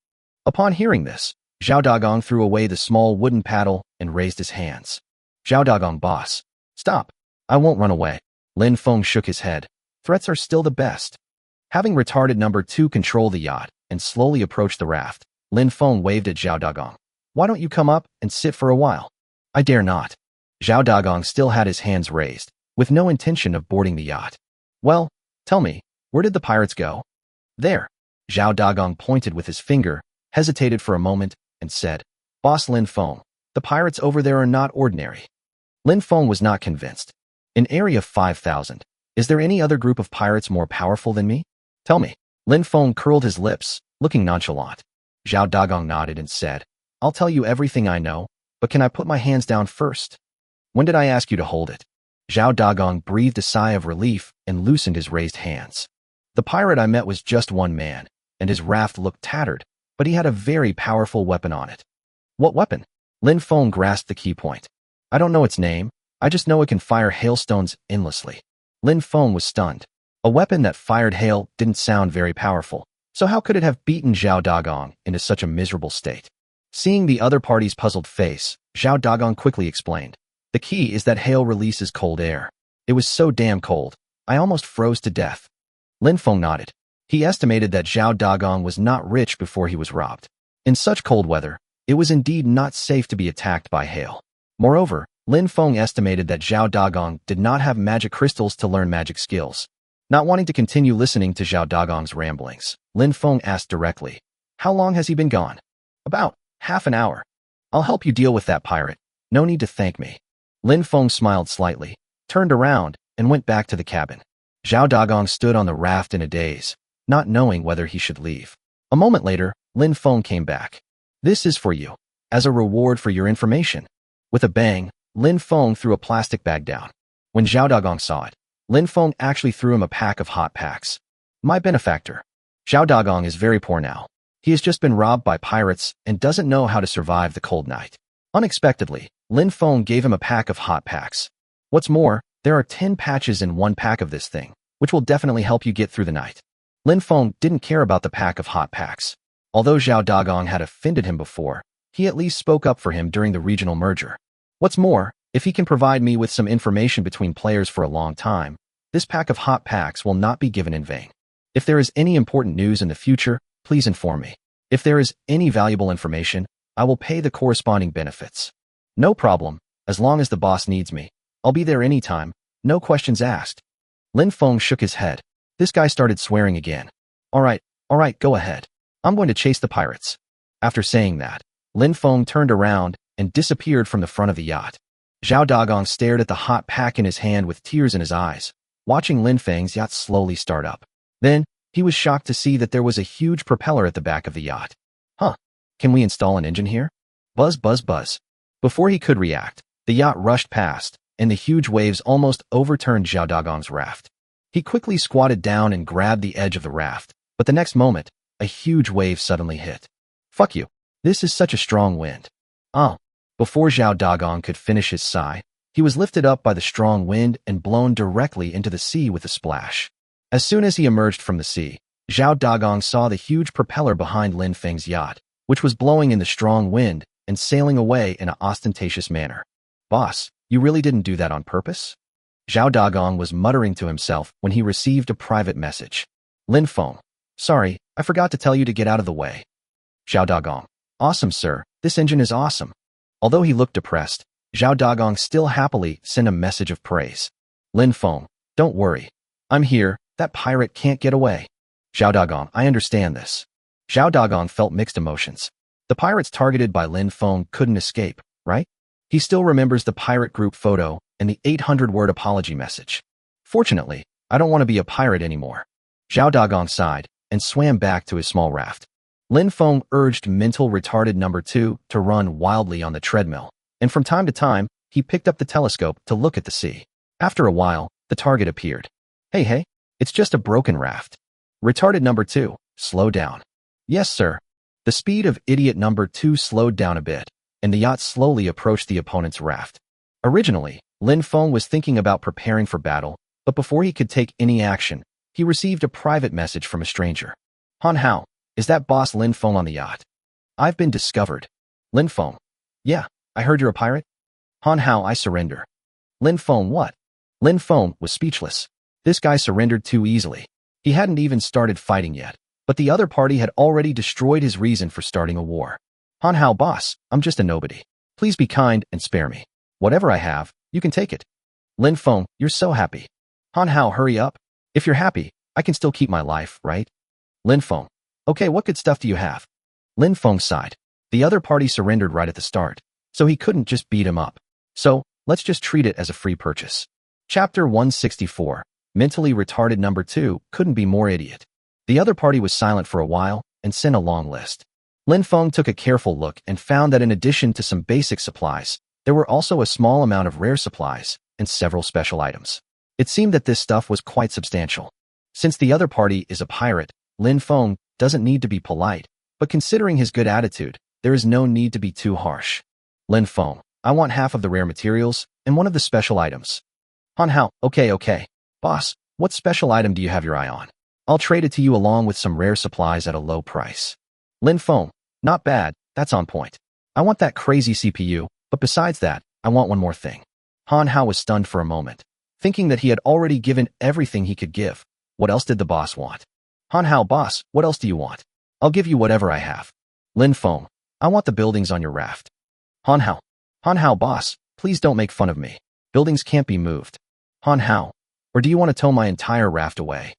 Upon hearing this, Zhao Dagong threw away the small wooden paddle and raised his hands. Zhao Dagong, boss, stop. I won't run away. Lin Feng shook his head. Threats are still the best. Having retarded number 2 control the yacht and slowly approach the raft, Lin Feng waved at Zhao Dagong. Why don't you come up and sit for a while? I dare not. Zhao Dagong still had his hands raised, with no intention of boarding the yacht. Well, tell me, where did the pirates go? There. Zhao Dagong pointed with his finger, hesitated for a moment, and said, Boss Lin Feng, the pirates over there are not ordinary. Lin Feng was not convinced. In Area 5000, is there any other group of pirates more powerful than me? Tell me. Lin Feng curled his lips, looking nonchalant. Zhao Dagong nodded and said, I'll tell you everything I know, but can I put my hands down first? When did I ask you to hold it? Zhao Dagong breathed a sigh of relief and loosened his raised hands. The pirate I met was just one man, and his raft looked tattered, but he had a very powerful weapon on it. What weapon? Lin Feng grasped the key point. I don't know its name, I just know it can fire hailstones endlessly. Lin Feng was stunned. A weapon that fired hail didn't sound very powerful, so how could it have beaten Zhao Dagong into such a miserable state? Seeing the other party's puzzled face, Zhao Dagong quickly explained. The key is that hail releases cold air. It was so damn cold, I almost froze to death. Lin Feng nodded. He estimated that Zhao Dagong was not rich before he was robbed. In such cold weather, it was indeed not safe to be attacked by hail. Moreover, Lin Feng estimated that Zhao Dagong did not have magic crystals to learn magic skills. Not wanting to continue listening to Zhao Dagong's ramblings, Lin Feng asked directly, How long has he been gone? About half an hour. I'll help you deal with that pirate. No need to thank me. Lin Feng smiled slightly, turned around, and went back to the cabin. Zhao Dagong stood on the raft in a daze, not knowing whether he should leave. A moment later, Lin Feng came back. This is for you, as a reward for your information. With a bang, Lin Feng threw a plastic bag down. When Zhao Dagong saw it, Lin Feng actually threw him a pack of hot packs. My benefactor. Zhao Dagong is very poor now. He has just been robbed by pirates and doesn't know how to survive the cold night. Unexpectedly, Lin Feng gave him a pack of hot packs. What's more, there are 10 patches in one pack of this thing, which will definitely help you get through the night. Lin Feng didn't care about the pack of hot packs. Although Zhao Dagong had offended him before, he at least spoke up for him during the regional merger. What's more, if he can provide me with some information between players for a long time, this pack of hot packs will not be given in vain. If there is any important news in the future, please inform me. If there is any valuable information, I will pay the corresponding benefits. No problem, as long as the boss needs me. I'll be there anytime, no questions asked. Lin Feng shook his head. This guy started swearing again. All right, go ahead. I'm going to chase the pirates. After saying that, Lin Feng turned around and disappeared from the front of the yacht. Zhao Dagong stared at the hot pack in his hand with tears in his eyes, watching Lin Feng's yacht slowly start up. Then, he was shocked to see that there was a huge propeller at the back of the yacht. Huh, can we install an engine here? Buzz, buzz, buzz. Before he could react, the yacht rushed past, and the huge waves almost overturned Zhao Dagong's raft. He quickly squatted down and grabbed the edge of the raft, but the next moment, a huge wave suddenly hit. Fuck you. This is such a strong wind. Oh. Before Zhao Dagong could finish his sigh, he was lifted up by the strong wind and blown directly into the sea with a splash. As soon as he emerged from the sea, Zhao Dagong saw the huge propeller behind Lin Feng's yacht, which was blowing in the strong wind and sailing away in an ostentatious manner. Boss, you really didn't do that on purpose? Zhao Dagong was muttering to himself when he received a private message. Lin Feng, sorry, I forgot to tell you to get out of the way. Zhao Dagong, awesome sir, this engine is awesome. Although he looked depressed, Zhao Dagong still happily sent a message of praise. Lin Feng, don't worry. I'm here, that pirate can't get away. Zhao Dagong, I understand this. Zhao Dagong felt mixed emotions. The pirates targeted by Lin Feng couldn't escape, right? He still remembers the pirate group photo and the 800-word apology message. Fortunately, I don't want to be a pirate anymore. Zhao Dagong sighed and swam back to his small raft. Lin Feng urged mental retarded number 2 to run wildly on the treadmill, and from time to time, he picked up the telescope to look at the sea. After a while, the target appeared. Hey, it's just a broken raft. Retarded number 2, slow down. Yes, sir. The speed of idiot number 2 slowed down a bit, and the yacht slowly approached the opponent's raft. Originally, Lin Feng was thinking about preparing for battle, but before he could take any action, he received a private message from a stranger. Han Hao, is that boss Lin Feng on the yacht? I've been discovered. Lin Feng. Yeah, I heard you're a pirate. Han Hao, I surrender. Lin Feng, what? Lin Feng was speechless. This guy surrendered too easily. He hadn't even started fighting yet, but the other party had already destroyed his reason for starting a war. Han Hao, boss, I'm just a nobody. Please be kind and spare me. Whatever I have, you can take it. Lin Feng, you're so happy. Han Hao, hurry up. If you're happy, I can still keep my life, right? Lin Feng. Okay, what good stuff do you have? Lin Feng sighed. The other party surrendered right at the start, so he couldn't just beat him up. So, let's just treat it as a free purchase. Chapter 164. Mentally retarded number 2 couldn't be more idiot. The other party was silent for a while and sent a long list. Lin Feng took a careful look and found that in addition to some basic supplies, there were also a small amount of rare supplies and several special items. It seemed that this stuff was quite substantial. Since the other party is a pirate, Lin Feng doesn't need to be polite, but considering his good attitude, there is no need to be too harsh. Lin Feng, I want half of the rare materials and one of the special items. Han Hao, okay. Boss, what special item do you have your eye on? I'll trade it to you along with some rare supplies at a low price. Lin Feng, not bad, that's on point. I want that crazy CPU, but besides that, I want one more thing. Han Hao was stunned for a moment, thinking that he had already given everything he could give. What else did the boss want? Han Hao, boss, what else do you want? I'll give you whatever I have. Lin Feng, I want the buildings on your raft. Han Hao, boss, please don't make fun of me. Buildings can't be moved. Han Hao, or do you want to tow my entire raft away?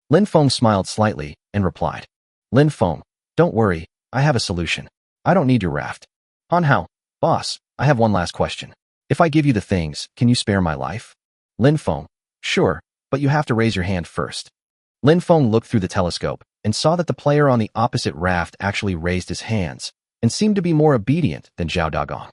Lin Feng smiled slightly and replied. Lin Feng, don't worry, I have a solution. I don't need your raft. Han Hao, boss, I have one last question. If I give you the things, can you spare my life? Lin Feng, sure, but you have to raise your hand first. Lin Feng looked through the telescope and saw that the player on the opposite raft actually raised his hands and seemed to be more obedient than Zhao Dagong.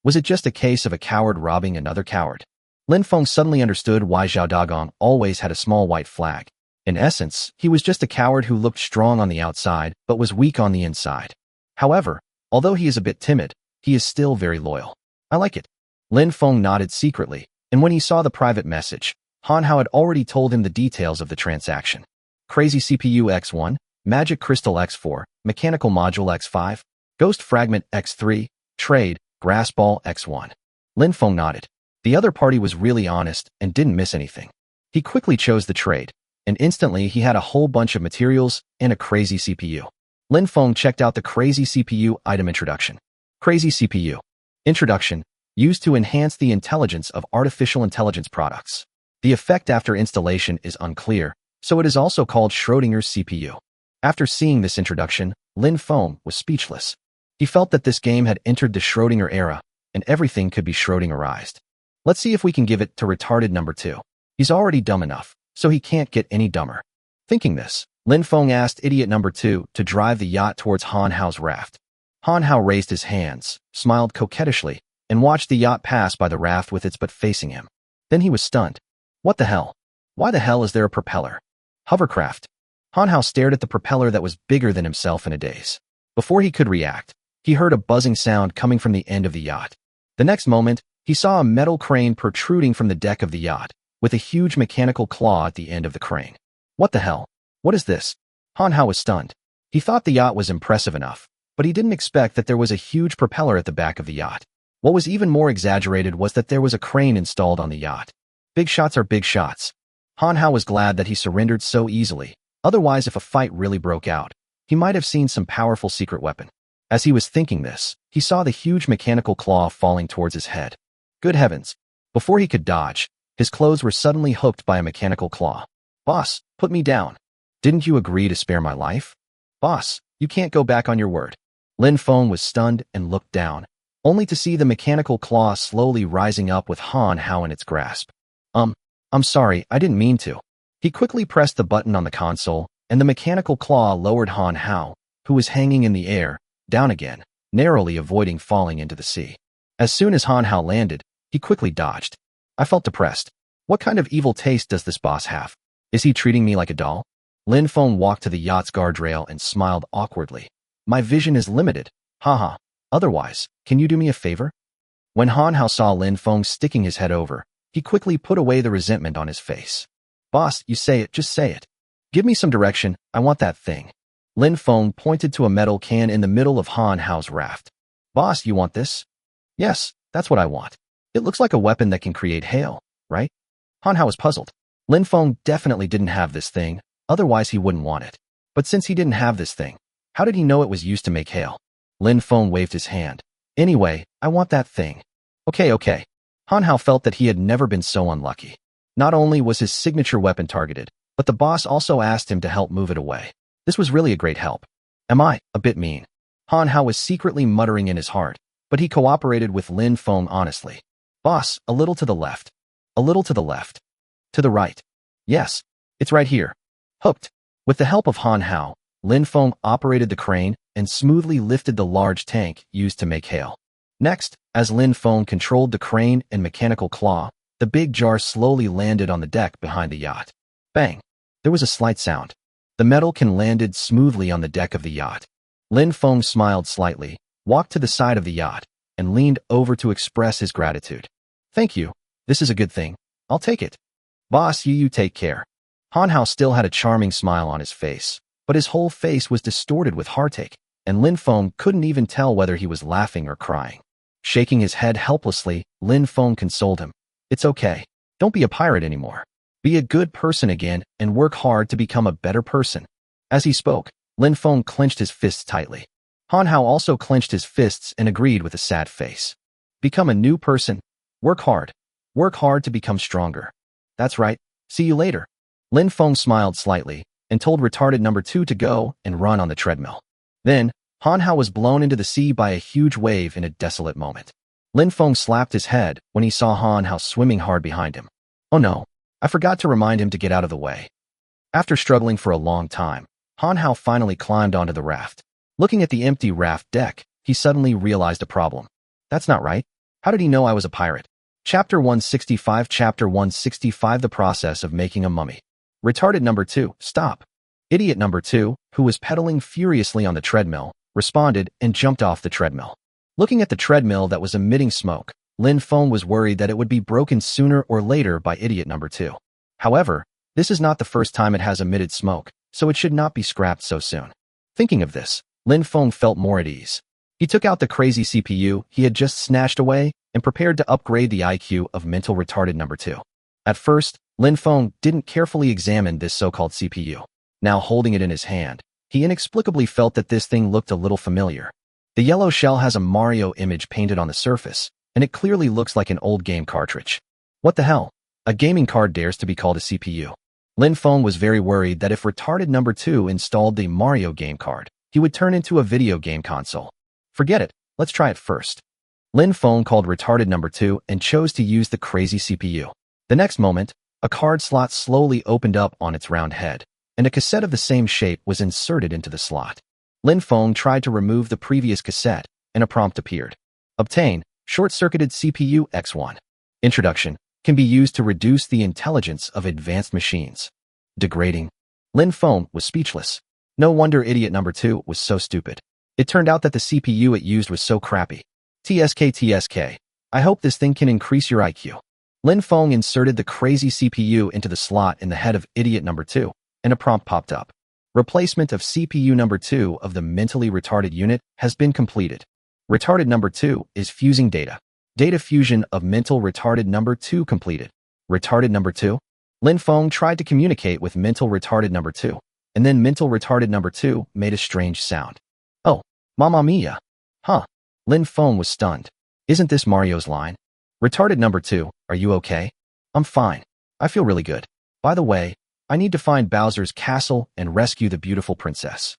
Was it just a case of a coward robbing another coward? Lin Feng suddenly understood why Zhao Dagong always had a small white flag. In essence, he was just a coward who looked strong on the outside but was weak on the inside. However, although he is a bit timid, he is still very loyal. I like it. Lin Feng nodded secretly, and when he saw the private message, Han Hao had already told him the details of the transaction. Crazy CPU X1, Magic Crystal X4, Mechanical Module X5, Ghost Fragment X3, Trade, Grass Ball X1. Lin Feng nodded. The other party was really honest and didn't miss anything. He quickly chose the trade, and instantly he had a whole bunch of materials and a crazy CPU. Lin Feng checked out the crazy CPU item introduction. Crazy CPU. Introduction. Used to enhance the intelligence of artificial intelligence products. The effect after installation is unclear, so it is also called Schrödinger's CPU. After seeing this introduction, Lin Feng was speechless. He felt that this game had entered the Schrödinger era, and everything could be Schrödingerized. Let's see if we can give it to retarded number 2. He's already dumb enough, so he can't get any dumber. Thinking this, Lin Feng asked idiot number 2 to drive the yacht towards Han Hao's raft. Han Hao raised his hands, smiled coquettishly, and watched the yacht pass by the raft with its butt facing him. Then he was stunned. What the hell? Why the hell is there a propeller? Hovercraft. Han Hao stared at the propeller that was bigger than himself in a daze. Before he could react, he heard a buzzing sound coming from the end of the yacht. The next moment, he saw a metal crane protruding from the deck of the yacht, with a huge mechanical claw at the end of the crane. What the hell? What is this? Han Hao was stunned. He thought the yacht was impressive enough, but he didn't expect that there was a huge propeller at the back of the yacht. What was even more exaggerated was that there was a crane installed on the yacht. Big shots are big shots. Han Hao was glad that he surrendered so easily. Otherwise, if a fight really broke out, he might have seen some powerful secret weapon. As he was thinking this, he saw the huge mechanical claw falling towards his head. Good heavens! Before he could dodge, his clothes were suddenly hooked by a mechanical claw. Boss, put me down. Didn't you agree to spare my life? Boss, you can't go back on your word. Lin Feng was stunned and looked down, only to see the mechanical claw slowly rising up with Han Hao in its grasp. I'm sorry, I didn't mean to. He quickly pressed the button on the console, and the mechanical claw lowered Han Hao, who was hanging in the air, down again, narrowly avoiding falling into the sea. As soon as Han Hao landed, he quickly dodged. I felt depressed. What kind of evil taste does this boss have? Is he treating me like a doll? Lin Feng walked to the yacht's guardrail and smiled awkwardly. My vision is limited. Haha. Otherwise, can you do me a favor? When Han Hao saw Lin Feng sticking his head over, he quickly put away the resentment on his face. Boss, you say it, just say it. Give me some direction, I want that thing. Lin Feng pointed to a metal can in the middle of Han Hao's raft. Boss, you want this? Yes, that's what I want. It looks like a weapon that can create hail, right? Han Hao was puzzled. Lin Feng definitely didn't have this thing, otherwise he wouldn't want it. But since he didn't have this thing, how did he know it was used to make hail? Lin Feng waved his hand. Anyway, I want that thing. Okay. Han Hao felt that he had never been so unlucky. Not only was his signature weapon targeted, but the boss also asked him to help move it away. This was really a great help. Am I a bit mean? Han Hao was secretly muttering in his heart, but he cooperated with Lin Feng honestly. Boss, a little to the left. A little to the left. To the right. Yes, it's right here. Hooked. With the help of Han Hao, Lin Feng operated the crane and smoothly lifted the large tank used to make hail. Next, as Lin Feng controlled the crane and mechanical claw, the big jar slowly landed on the deck behind the yacht. Bang! There was a slight sound. The metal can landed smoothly on the deck of the yacht. Lin Feng smiled slightly, walked to the side of the yacht, and leaned over to express his gratitude. Thank you. This is a good thing. I'll take it. Boss, you take care. Han Hao still had a charming smile on his face, but his whole face was distorted with heartache, and Lin Feng couldn't even tell whether he was laughing or crying. Shaking his head helplessly, Lin Feng consoled him. It's okay. Don't be a pirate anymore. Be a good person again and work hard to become a better person. As he spoke, Lin Feng clenched his fists tightly. Han Hao also clenched his fists and agreed with a sad face. Become a new person. Work hard. Work hard to become stronger. That's right. See you later. Lin Feng smiled slightly and told retarded number 2 to go and run on the treadmill. Then, Han Hao was blown into the sea by a huge wave in a desolate moment. Lin Feng slapped his head when he saw Han Hao swimming hard behind him. Oh no, I forgot to remind him to get out of the way. After struggling for a long time, Han Hao finally climbed onto the raft. Looking at the empty raft deck, he suddenly realized a problem. That's not right. How did he know I was a pirate? Chapter 165 Chapter 165 The Process of Making a Mummy. Retarded number 2, stop. Idiot number 2, who was pedaling furiously on the treadmill, responded and jumped off the treadmill. Looking at the treadmill that was emitting smoke, Lin Feng was worried that it would be broken sooner or later by idiot number 2. However, this is not the first time it has emitted smoke, so it should not be scrapped so soon. Thinking of this, Lin Feng felt more at ease. He took out the crazy CPU he had just snatched away and prepared to upgrade the IQ of mental retarded number 2. At first, Lin Feng didn't carefully examine this so-called CPU. Now holding it in his hand, he inexplicably felt that this thing looked a little familiar. The yellow shell has a Mario image painted on the surface, and it clearly looks like an old game cartridge. What the hell? A gaming card dares to be called a CPU. Lin Feng was very worried that if retarded number 2 installed the Mario game card, he would turn into a video game console. Forget it, let's try it first. Lin Feng called retarded number 2 and chose to use the crazy CPU. The next moment, a card slot slowly opened up on its round head, and a cassette of the same shape was inserted into the slot. Lin Feng tried to remove the previous cassette, and a prompt appeared. Obtain short-circuited CPU X1. Introduction can be used to reduce the intelligence of advanced machines. Degrading. Lin Feng was speechless. No wonder idiot number 2 was so stupid. It turned out that the CPU it used was so crappy. TSK. I hope this thing can increase your IQ. Lin Feng inserted the crazy CPU into the slot in the head of idiot number 2, and a prompt popped up. Replacement of CPU number 2 of the mentally retarded unit has been completed. Retarded number 2 is fusing data. Data fusion of mental retarded number 2 completed. Retarded number 2? Lin Feng tried to communicate with mental retarded number 2, and then mental retarded number 2 made a strange sound. Oh, Mamma Mia. Huh. Lin Feng was stunned. Isn't this Mario's line? Retarded number 2, are you okay? I'm fine. I feel really good. By the way, I need to find Bowser's castle and rescue the beautiful princess.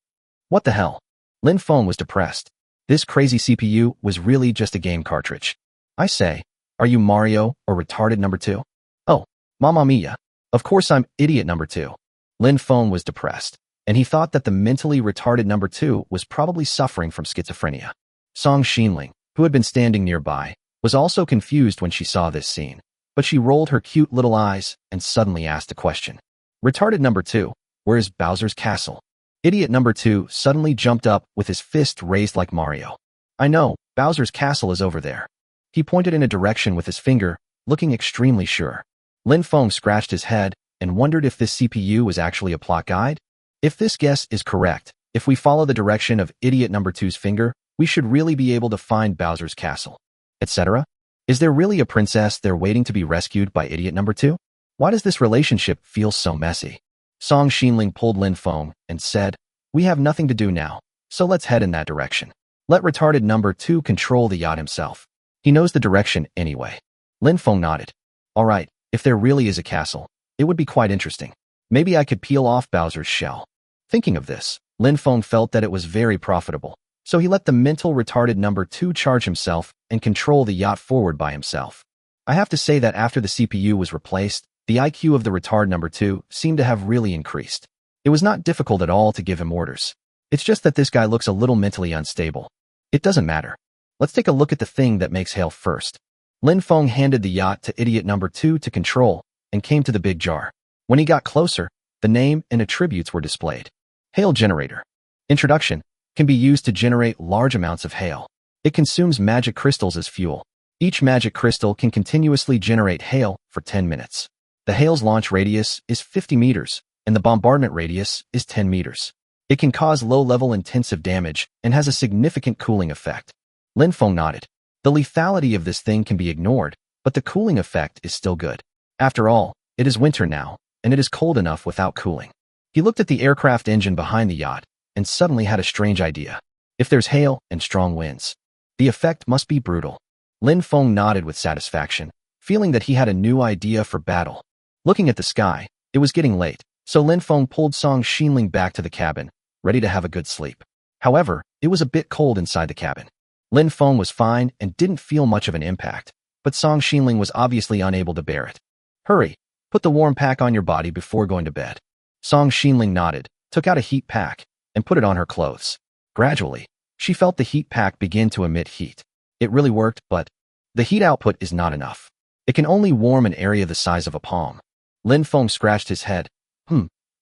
What the hell? Lin Feng was depressed. This crazy CPU was really just a game cartridge. I say, are you Mario or retarded number 2? Oh, Mamma Mia. Of course I'm idiot number 2. Lin Feng was depressed, and he thought that the mentally retarded number 2 was probably suffering from schizophrenia. Song Xinling, who had been standing nearby, was also confused when she saw this scene, but she rolled her cute little eyes and suddenly asked a question. Retarded number 2, where is Bowser's castle? Idiot number 2 suddenly jumped up with his fist raised like Mario. I know, Bowser's castle is over there. He pointed in a direction with his finger, looking extremely sure. Lin Feng scratched his head and wondered if this CPU was actually a plot guide. If this guess is correct, if we follow the direction of idiot number 2's finger, we should really be able to find Bowser's castle, etc. Is there really a princess there waiting to be rescued by idiot number 2? Why does this relationship feel so messy? Song Xinling pulled Lin Feng and said, we have nothing to do now, so let's head in that direction. Let retarded number 2 control the yacht himself. He knows the direction anyway. Lin Feng nodded. All right, if there really is a castle, it would be quite interesting. Maybe I could peel off Bowser's shell. Thinking of this, Lin Feng felt that it was very profitable, so he let the mental retarded number 2 charge himself and control the yacht forward by himself. I have to say that after the CPU was replaced, the IQ of the retard number 2 seemed to have really increased. It was not difficult at all to give him orders. It's just that this guy looks a little mentally unstable. It doesn't matter. Let's take a look at the thing that makes hail first. Lin Feng handed the yacht to idiot number 2 to control and came to the big jar. When he got closer, the name and attributes were displayed. Hail generator. Introduction can be used to generate large amounts of hail. It consumes magic crystals as fuel. Each magic crystal can continuously generate hail for 10 minutes. The hail's launch radius is 50 meters, and the bombardment radius is 10 meters. It can cause low-level intensive damage and has a significant cooling effect. Lin Feng nodded. The lethality of this thing can be ignored, but the cooling effect is still good. After all, it is winter now, and it is cold enough without cooling. He looked at the aircraft engine behind the yacht and suddenly had a strange idea. If there's hail and strong winds, the effect must be brutal. Lin Feng nodded with satisfaction, feeling that he had a new idea for battle. Looking at the sky, it was getting late, so Lin Feng pulled Song Xinling back to the cabin, ready to have a good sleep. However, it was a bit cold inside the cabin. Lin Feng was fine and didn't feel much of an impact, but Song Xinling was obviously unable to bear it. Hurry, put the warm pack on your body before going to bed. Song Xinling nodded, took out a heat pack, and put it on her clothes. Gradually, she felt the heat pack begin to emit heat. It really worked, but the heat output is not enough. It can only warm an area the size of a palm. Lin Feng scratched his head.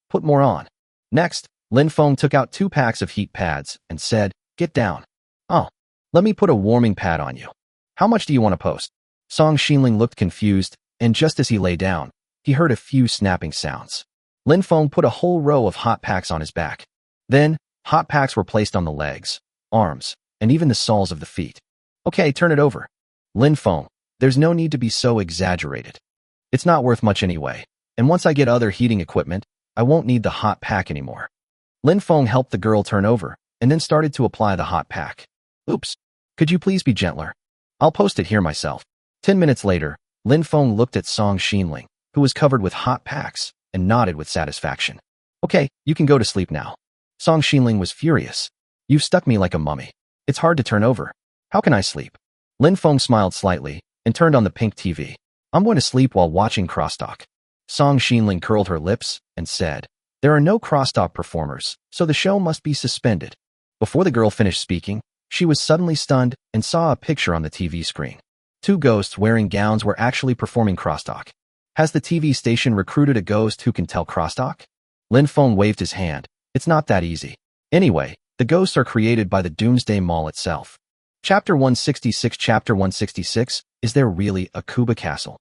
Put more on. Next, Lin Feng took out 2 packs of heat pads and said, get down. Oh, let me put a warming pad on you. How much do you want to post? Song Xinling looked confused, and just as he lay down, he heard a few snapping sounds. Lin Feng put a whole row of hot packs on his back. Then, hot packs were placed on the legs, arms, and even the soles of the feet. Okay, turn it over. Lin Feng, there's no need to be so exaggerated. It's not worth much anyway, and once I get other heating equipment, I won't need the hot pack anymore. Lin Feng helped the girl turn over, and then started to apply the hot pack. Oops. Could you please be gentler? I'll post it here myself. 10 minutes later, Lin Feng looked at Song Xinling, who was covered with hot packs, and nodded with satisfaction. Okay, you can go to sleep now. Song Xinling was furious. You've stuck me like a mummy. It's hard to turn over. How can I sleep? Lin Feng smiled slightly and turned on the pink TV. I'm going to sleep while watching crosstalk. Song Xinling curled her lips and said, there are no crosstalk performers, so the show must be suspended. Before the girl finished speaking, she was suddenly stunned and saw a picture on the TV screen. Two ghosts wearing gowns were actually performing crosstalk. Has the TV station recruited a ghost who can tell crosstalk? Lin Feng waved his hand. It's not that easy. Anyway, the ghosts are created by the Doomsday Mall itself. Chapter 166. Chapter 166, Is There Really a Kuba Castle?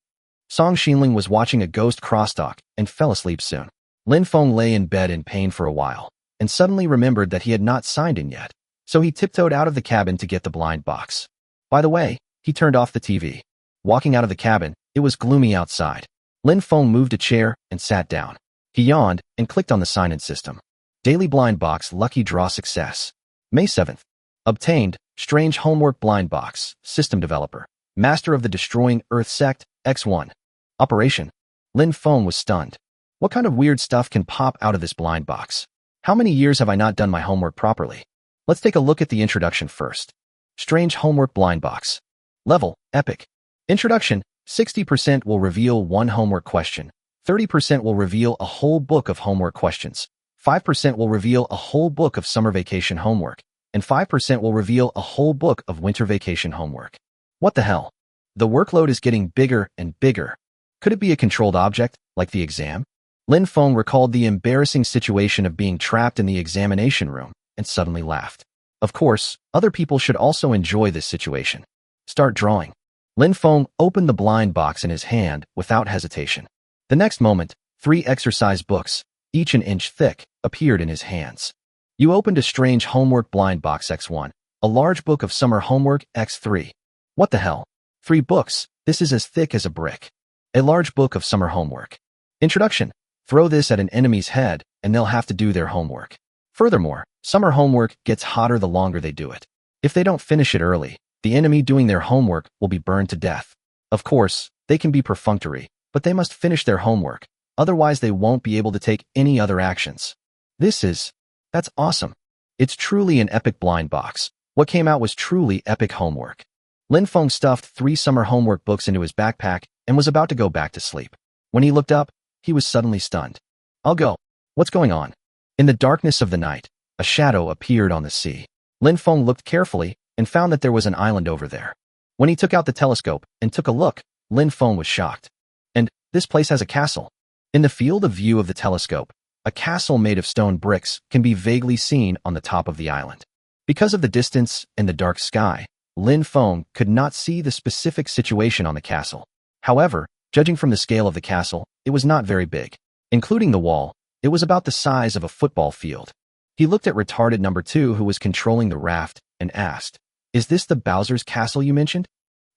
Song Xinling was watching a ghost crosstalk and fell asleep soon. Lin Feng lay in bed in pain for a while, and suddenly remembered that he had not signed in yet, so he tiptoed out of the cabin to get the blind box. By the way, he turned off the TV. Walking out of the cabin, it was gloomy outside. Lin Feng moved a chair and sat down. He yawned and clicked on the sign-in system. Daily blind box lucky draw success. May 7th. Obtained, strange homework blind box, system developer, master of the destroying Earth sect, X1. Operation. Lin Feng was stunned. What kind of weird stuff can pop out of this blind box? How many years have I not done my homework properly? Let's take a look at the introduction first. Strange homework blind box. Level, epic. Introduction, 60% will reveal one homework question, 30% will reveal a whole book of homework questions, 5% will reveal a whole book of summer vacation homework, and 5% will reveal a whole book of winter vacation homework. What the hell? The workload is getting bigger and bigger. Could it be a controlled object, like the exam? Lin Feng recalled the embarrassing situation of being trapped in the examination room and suddenly laughed. Of course, other people should also enjoy this situation. Start drawing. Lin Feng opened the blind box in his hand without hesitation. The next moment, 3 exercise books, each an inch thick, appeared in his hands. You opened a strange homework blind box X1, a large book of summer homework X3. What the hell? 3 books, this is as thick as a brick. A large book of summer homework. Introduction. Throw this at an enemy's head, and they'll have to do their homework. Furthermore, summer homework gets hotter the longer they do it. If they don't finish it early, the enemy doing their homework will be burned to death. Of course, they can be perfunctory, but they must finish their homework, otherwise they won't be able to take any other actions. That's awesome. It's truly an epic blind box. What came out was truly epic homework. Lin Feng stuffed 3 summer homework books into his backpack and was about to go back to sleep. When he looked up, he was suddenly stunned. I'll go. What's going on? In the darkness of the night, a shadow appeared on the sea. Lin Feng looked carefully and found that there was an island over there. When he took out the telescope and took a look, Lin Feng was shocked. And this place has a castle. In the field of view of the telescope, a castle made of stone bricks can be vaguely seen on the top of the island. Because of the distance and the dark sky, Lin Feng could not see the specific situation on the castle. However, judging from the scale of the castle, it was not very big. Including the wall, it was about the size of a football field. He looked at retarded number 2 who was controlling the raft and asked, Is this the Bowser's castle you mentioned?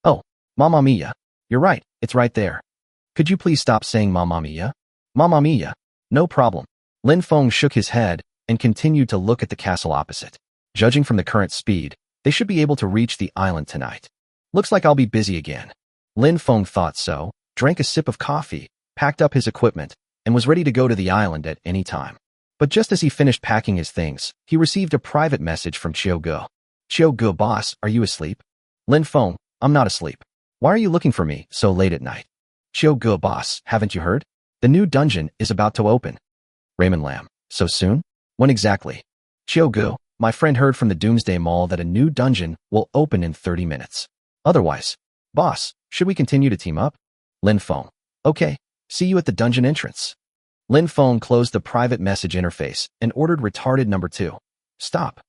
Oh, Mamma Mia. You're right, it's right there. Could you please stop saying Mamma Mia? Mamma Mia. No problem. Lin Feng shook his head and continued to look at the castle opposite. Judging from the current speed, they should be able to reach the island tonight. Looks like I'll be busy again. Lin Feng thought so, drank a sip of coffee, packed up his equipment, and was ready to go to the island at any time. But just as he finished packing his things, he received a private message from Qiu Ge. Qiu Ge, boss, are you asleep? Lin Feng, I'm not asleep. Why are you looking for me so late at night? Qiu Ge, boss, haven't you heard? The new dungeon is about to open. Raymond Lam, so soon? When exactly? Qiu Ge, my friend heard from the Doomsday Mall that a new dungeon will open in 30 minutes. Otherwise, boss, should we continue to team up? Lin Feng, okay, see you at the dungeon entrance. Lin Feng closed the private message interface and ordered retarded number 2. Stop.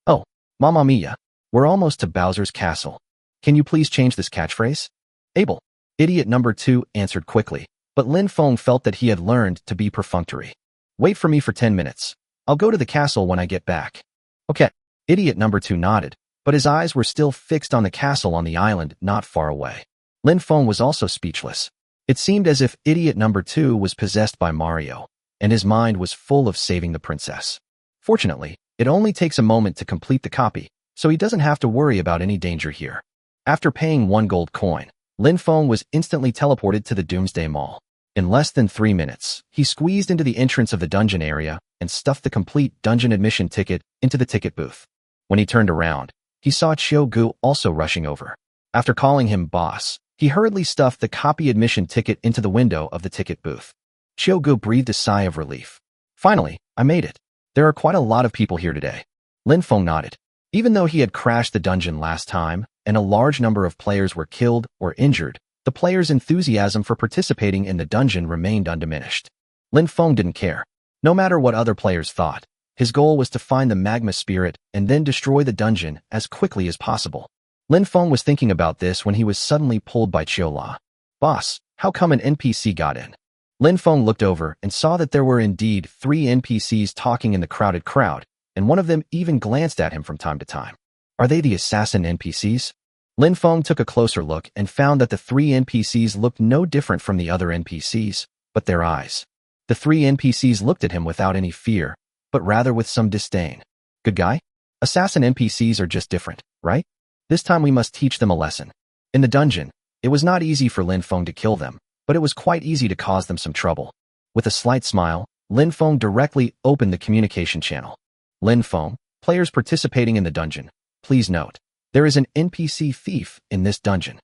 Oh, Mamma Mia, we're almost to Bowser's castle. Can you please change this catchphrase? Able. Idiot number 2 answered quickly, but Lin Feng felt that he had learned to be perfunctory. Wait for me for 10 minutes. I'll go to the castle when I get back. Okay. Idiot number 2 nodded, but his eyes were still fixed on the castle on the island not far away. Lin Feng was also speechless. It seemed as if idiot number 2 was possessed by Mario, and his mind was full of saving the princess. Fortunately, it only takes a moment to complete the copy, so he doesn't have to worry about any danger here. After paying 1 gold coin, Lin Feng was instantly teleported to the Doomsday Mall. In less than 3 minutes, he squeezed into the entrance of the dungeon area and stuffed the complete dungeon admission ticket into the ticket booth. When he turned around, he saw Qiu Gu also rushing over. After calling him boss, he hurriedly stuffed the copy admission ticket into the window of the ticket booth. Qiu Gu breathed a sigh of relief. Finally, I made it. There are quite a lot of people here today. Lin Feng nodded. Even though he had crashed the dungeon last time, and a large number of players were killed or injured, the players' enthusiasm for participating in the dungeon remained undiminished. Lin Feng didn't care. No matter what other players thought, his goal was to find the magma spirit and then destroy the dungeon as quickly as possible. Lin Feng was thinking about this when he was suddenly pulled by Chiola. Boss, how come an NPC got in? Lin Feng looked over and saw that there were indeed 3 NPCs talking in the crowded crowd, and one of them even glanced at him from time to time. Are they the assassin NPCs? Lin Feng took a closer look and found that the 3 NPCs looked no different from the other NPCs, but their eyes. The 3 NPCs looked at him without any fear, but rather with some disdain. Good guy? Assassin NPCs are just different, right? This time we must teach them a lesson. In the dungeon, it was not easy for Lin Feng to kill them, but it was quite easy to cause them some trouble. With a slight smile, Lin Feng directly opened the communication channel. Lin Feng, players participating in the dungeon, please note, there is an NPC thief in this dungeon.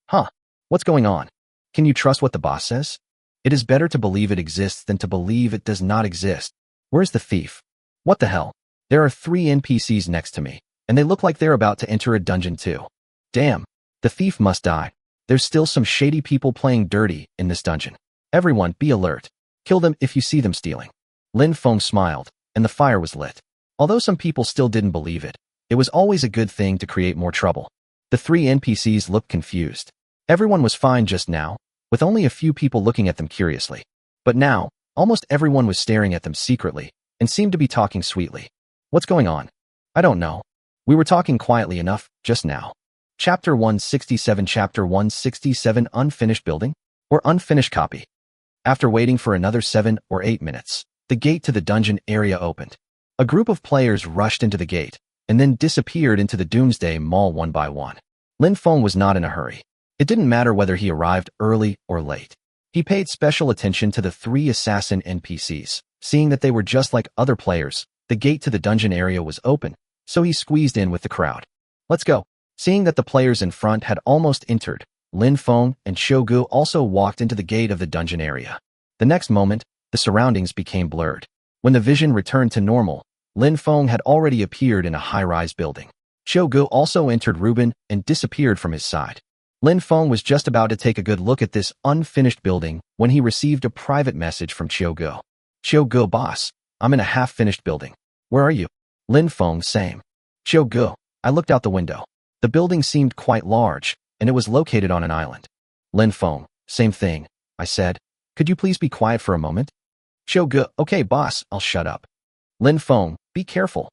Huh? What's going on? Can you trust what the boss says? It is better to believe it exists than to believe it does not exist. Where's the thief? What the hell? There are 3 NPCs next to me, and they look like they're about to enter a dungeon too. Damn, the thief must die. There's still some shady people playing dirty in this dungeon. Everyone, be alert. Kill them if you see them stealing. Lin Feng smiled, and the fire was lit. Although some people still didn't believe it, it was always a good thing to create more trouble. The 3 NPCs looked confused. Everyone was fine just now, with only a few people looking at them curiously. But now, almost everyone was staring at them secretly, and seemed to be talking sweetly. What's going on? I don't know. We were talking quietly enough, just now. Chapter 167 Chapter 167 Unfinished Building? Or Unfinished Copy? After waiting for another 7 or 8 minutes, the gate to the dungeon area opened. A group of players rushed into the gate, and then disappeared into the Doomsday Mall one by one. Lin Feng was not in a hurry. It didn't matter whether he arrived early or late. He paid special attention to the 3 assassin NPCs. Seeing that they were just like other players, the gate to the dungeon area was open, so he squeezed in with the crowd. Let's go. Seeing that the players in front had almost entered, Lin Feng and Qiu Gu also walked into the gate of the dungeon area. The next moment, the surroundings became blurred. When the vision returned to normal, Lin Feng had already appeared in a high-rise building. Qiu Gu also entered Reuben and disappeared from his side. Lin Feng was just about to take a good look at this unfinished building when he received a private message from Qiu Gu. Qiu Gu, boss, I'm in a half-finished building. Where are you? Lin Feng, same. Qiu Gu, I looked out the window. The building seemed quite large, and it was located on an island. Lin Feng, same thing, I said. Could you please be quiet for a moment? Qiu Gu, okay boss, I'll shut up. Lin Feng, be careful.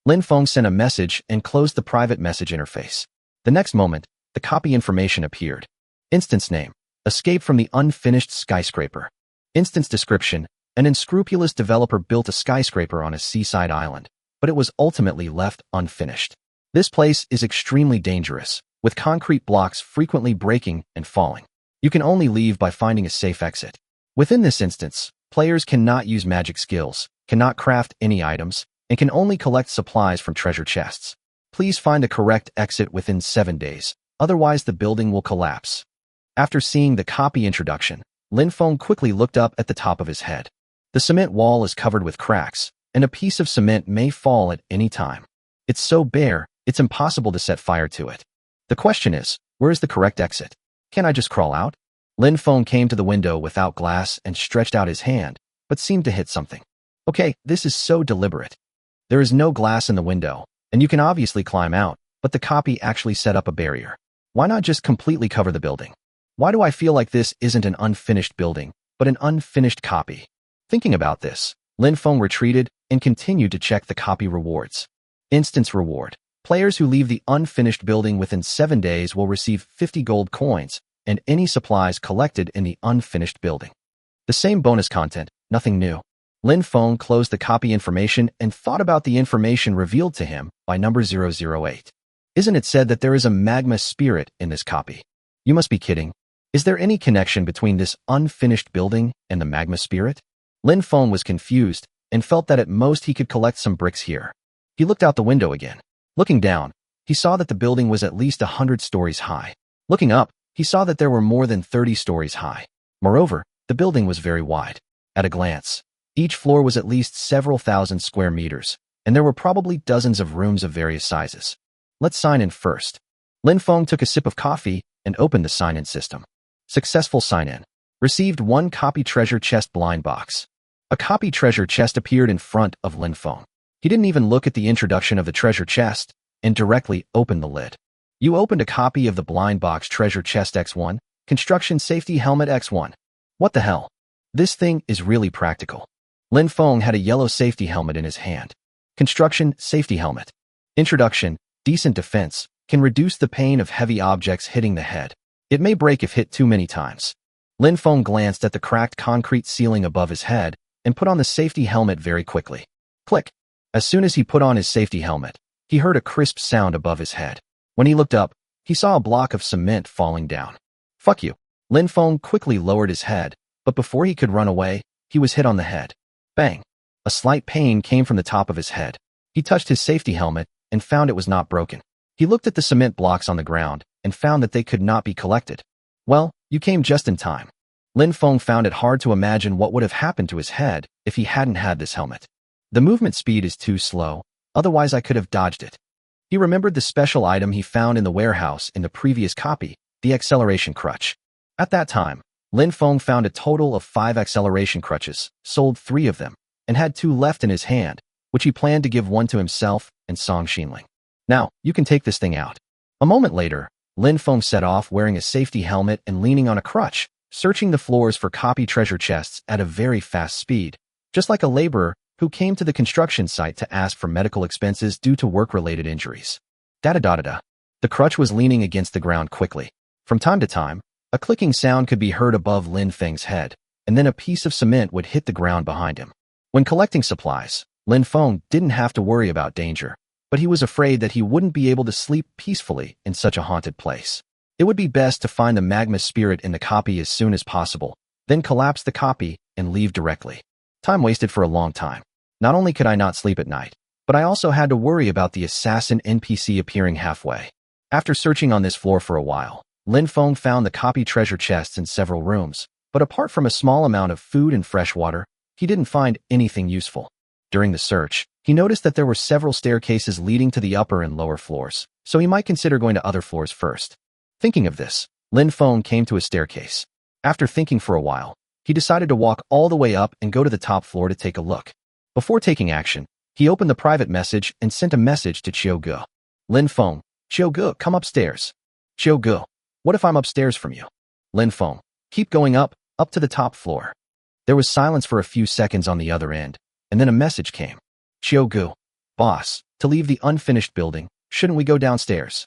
Lin Feng sent a message and closed the private message interface. The next moment, the copy information appeared. Instance name, escape from the unfinished skyscraper. Instance description, an unscrupulous developer built a skyscraper on a seaside island, but it was ultimately left unfinished. This place is extremely dangerous, with concrete blocks frequently breaking and falling. You can only leave by finding a safe exit. Within this instance, players cannot use magic skills, cannot craft any items, and can only collect supplies from treasure chests. Please find the correct exit within 7 days, otherwise the building will collapse. After seeing the copy introduction, Lin Feng quickly looked up at the top of his head. The cement wall is covered with cracks, and a piece of cement may fall at any time. It's so bare, it's impossible to set fire to it. The question is, where is the correct exit? Can I just crawl out? Lin Feng came to the window without glass and stretched out his hand, but seemed to hit something. Okay, this is so deliberate. There is no glass in the window, and you can obviously climb out, but the copy actually set up a barrier. Why not just completely cover the building? Why do I feel like this isn't an unfinished building, but an unfinished copy? Thinking about this, Lin Feng retreated and continued to check the copy rewards. Instance reward. Players who leave the unfinished building within 7 days will receive 50 gold coins and any supplies collected in the unfinished building. The same bonus content, nothing new. Lin Feng closed the copy information and thought about the information revealed to him by number 008. Isn't it said that there is a magma spirit in this copy? You must be kidding. Is there any connection between this unfinished building and the magma spirit? Lin Feng was confused and felt that at most he could collect some bricks here. He looked out the window again. Looking down, he saw that the building was at least 100 stories high. Looking up, he saw that there were more than 30 stories high. Moreover, the building was very wide. At a glance, each floor was at least several thousand square meters, and there were probably dozens of rooms of various sizes. Let's sign in first. Lin Feng took a sip of coffee and opened the sign-in system. Successful sign-in. Received 1 copy treasure chest blind box. A copy treasure chest appeared in front of Lin Feng. He didn't even look at the introduction of the treasure chest and directly opened the lid. You opened a copy of the blind box treasure chest X1, construction safety helmet X1. What the hell? This thing is really practical. Lin Feng had a yellow safety helmet in his hand. Construction safety helmet. Introduction, decent defense, can reduce the pain of heavy objects hitting the head. It may break if hit too many times. Lin Feng glanced at the cracked concrete ceiling above his head and put on the safety helmet very quickly. Click. As soon as he put on his safety helmet, he heard a crisp sound above his head. When he looked up, he saw a block of cement falling down. Fuck you. Lin Feng quickly lowered his head, but before he could run away, he was hit on the head. Bang. A slight pain came from the top of his head. He touched his safety helmet and found it was not broken. He looked at the cement blocks on the ground and found that they could not be collected. Well, you came just in time. Lin Feng found it hard to imagine what would have happened to his head if he hadn't had this helmet. The movement speed is too slow, otherwise I could have dodged it. He remembered the special item he found in the warehouse in the previous copy, the acceleration crutch. At that time, Lin Feng found a total of 5 acceleration crutches, sold 3 of them, and had 2 left in his hand, which he planned to give one to himself and Song Xinling. Now, you can take this thing out. A moment later, Lin Feng set off wearing a safety helmet and leaning on a crutch, searching the floors for copy treasure chests at a very fast speed, just like a laborer who came to the construction site to ask for medical expenses due to work-related injuries. Da-da-da-da-da. The crutch was leaning against the ground quickly. From time to time, a clicking sound could be heard above Lin Feng's head, and then a piece of cement would hit the ground behind him. When collecting supplies, Lin Feng didn't have to worry about danger, but he was afraid that he wouldn't be able to sleep peacefully in such a haunted place. It would be best to find the magma spirit in the copy as soon as possible, then collapse the copy and leave directly. Time wasted for a long time. Not only could I not sleep at night, but I also had to worry about the assassin NPC appearing halfway. After searching on this floor for a while, Lin Feng found the copy treasure chests in several rooms, but apart from a small amount of food and fresh water, he didn't find anything useful. During the search, he noticed that there were several staircases leading to the upper and lower floors, so he might consider going to other floors first. Thinking of this, Lin Feng came to a staircase. After thinking for a while, he decided to walk all the way up and go to the top floor to take a look. Before taking action, he opened the private message and sent a message to Chiu Ge. Lin Feng, Chiu Ge, come upstairs. Chiu Ge, what if I'm upstairs from you? Lin Feng, keep going up to the top floor. There was silence for a few seconds on the other end, and then a message came. Chiu Ge, boss, to leave the unfinished building, shouldn't we go downstairs?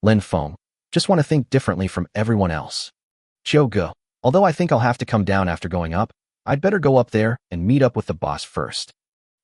Lin Feng, just want to think differently from everyone else. Chiu Ge, although I think I'll have to come down after going up, I'd better go up there and meet up with the boss first.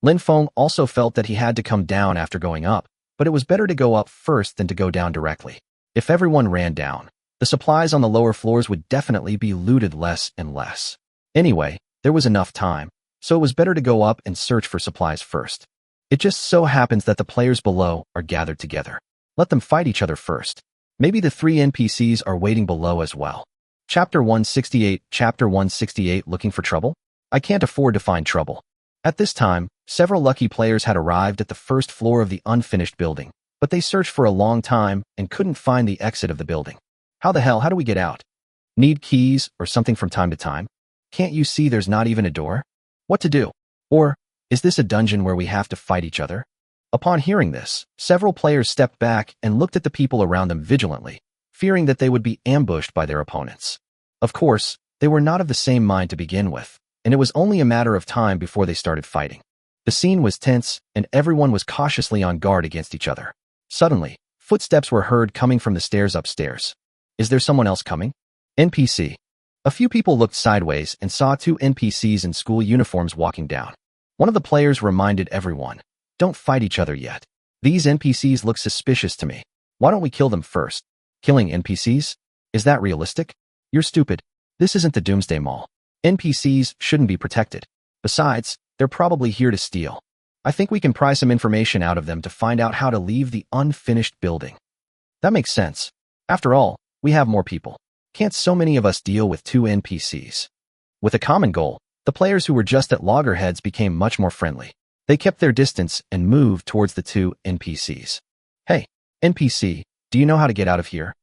Lin Feng also felt that he had to come down after going up, but it was better to go up first than to go down directly. If everyone ran down, the supplies on the lower floors would definitely be looted less and less. Anyway, there was enough time, so it was better to go up and search for supplies first. It just so happens that the players below are gathered together. Let them fight each other first. Maybe the 3 NPCs are waiting below as well. Chapter 168, Chapter 168, Looking for Trouble? I can't afford to find trouble. At this time, several lucky players had arrived at the first floor of the unfinished building, but they searched for a long time and couldn't find the exit of the building. How do we get out? Need keys or something from time to time? Can't you see there's not even a door? What to do? Or, is this a dungeon where we have to fight each other? Upon hearing this, several players stepped back and looked at the people around them vigilantly, fearing that they would be ambushed by their opponents. Of course, they were not of the same mind to begin with, and it was only a matter of time before they started fighting. The scene was tense, and everyone was cautiously on guard against each other. Suddenly, footsteps were heard coming from the stairs upstairs. Is there someone else coming? NPC. A few people looked sideways and saw 2 NPCs in school uniforms walking down. One of the players reminded everyone, don't fight each other yet. These NPCs look suspicious to me. Why don't we kill them first? Killing NPCs? Is that realistic? You're stupid. This isn't the Doomsday Mall. NPCs shouldn't be protected. Besides, they're probably here to steal. I think we can pry some information out of them to find out how to leave the unfinished building. That makes sense. After all, we have more people. Can't so many of us deal with 2 NPCs? With a common goal, the players who were just at loggerheads became much more friendly. They kept their distance and moved towards the 2 NPCs. Hey, NPC, do you know how to get out of here?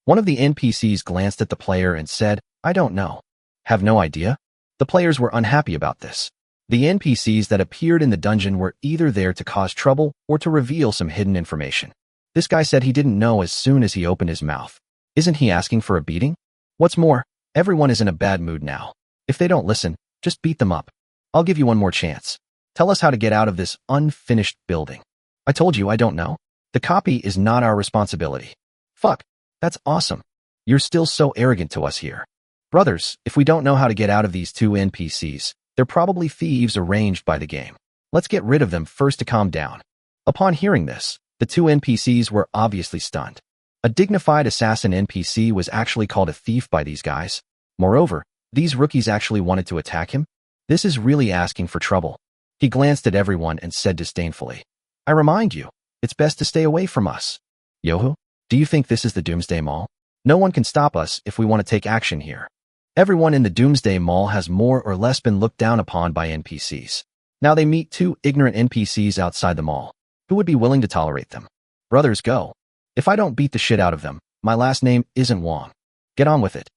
One of the NPCs glanced at the player and said, I don't know. Have no idea? The players were unhappy about this. The NPCs that appeared in the dungeon were either there to cause trouble or to reveal some hidden information. This guy said he didn't know as soon as he opened his mouth. Isn't he asking for a beating? What's more, everyone is in a bad mood now. If they don't listen, just beat them up. I'll give you one more chance. Tell us how to get out of this unfinished building. I told you I don't know. The copy is not our responsibility. Fuck, that's awesome. You're still so arrogant to us here. Brothers, if we don't know how to get out of these 2 NPCs, they're probably thieves arranged by the game. Let's get rid of them first to calm down. Upon hearing this, the 2 NPCs were obviously stunned. A dignified assassin NPC was actually called a thief by these guys. Moreover, these rookies actually wanted to attack him? This is really asking for trouble. He glanced at everyone and said disdainfully, I remind you, it's best to stay away from us. Yohu, do you think this is the Doomsday Mall? No one can stop us if we want to take action here. Everyone in the Doomsday Mall has more or less been looked down upon by NPCs. Now they meet 2 ignorant NPCs outside the mall. Who would be willing to tolerate them? Brothers, go. If I don't beat the shit out of them, my last name isn't Wong. Get on with it.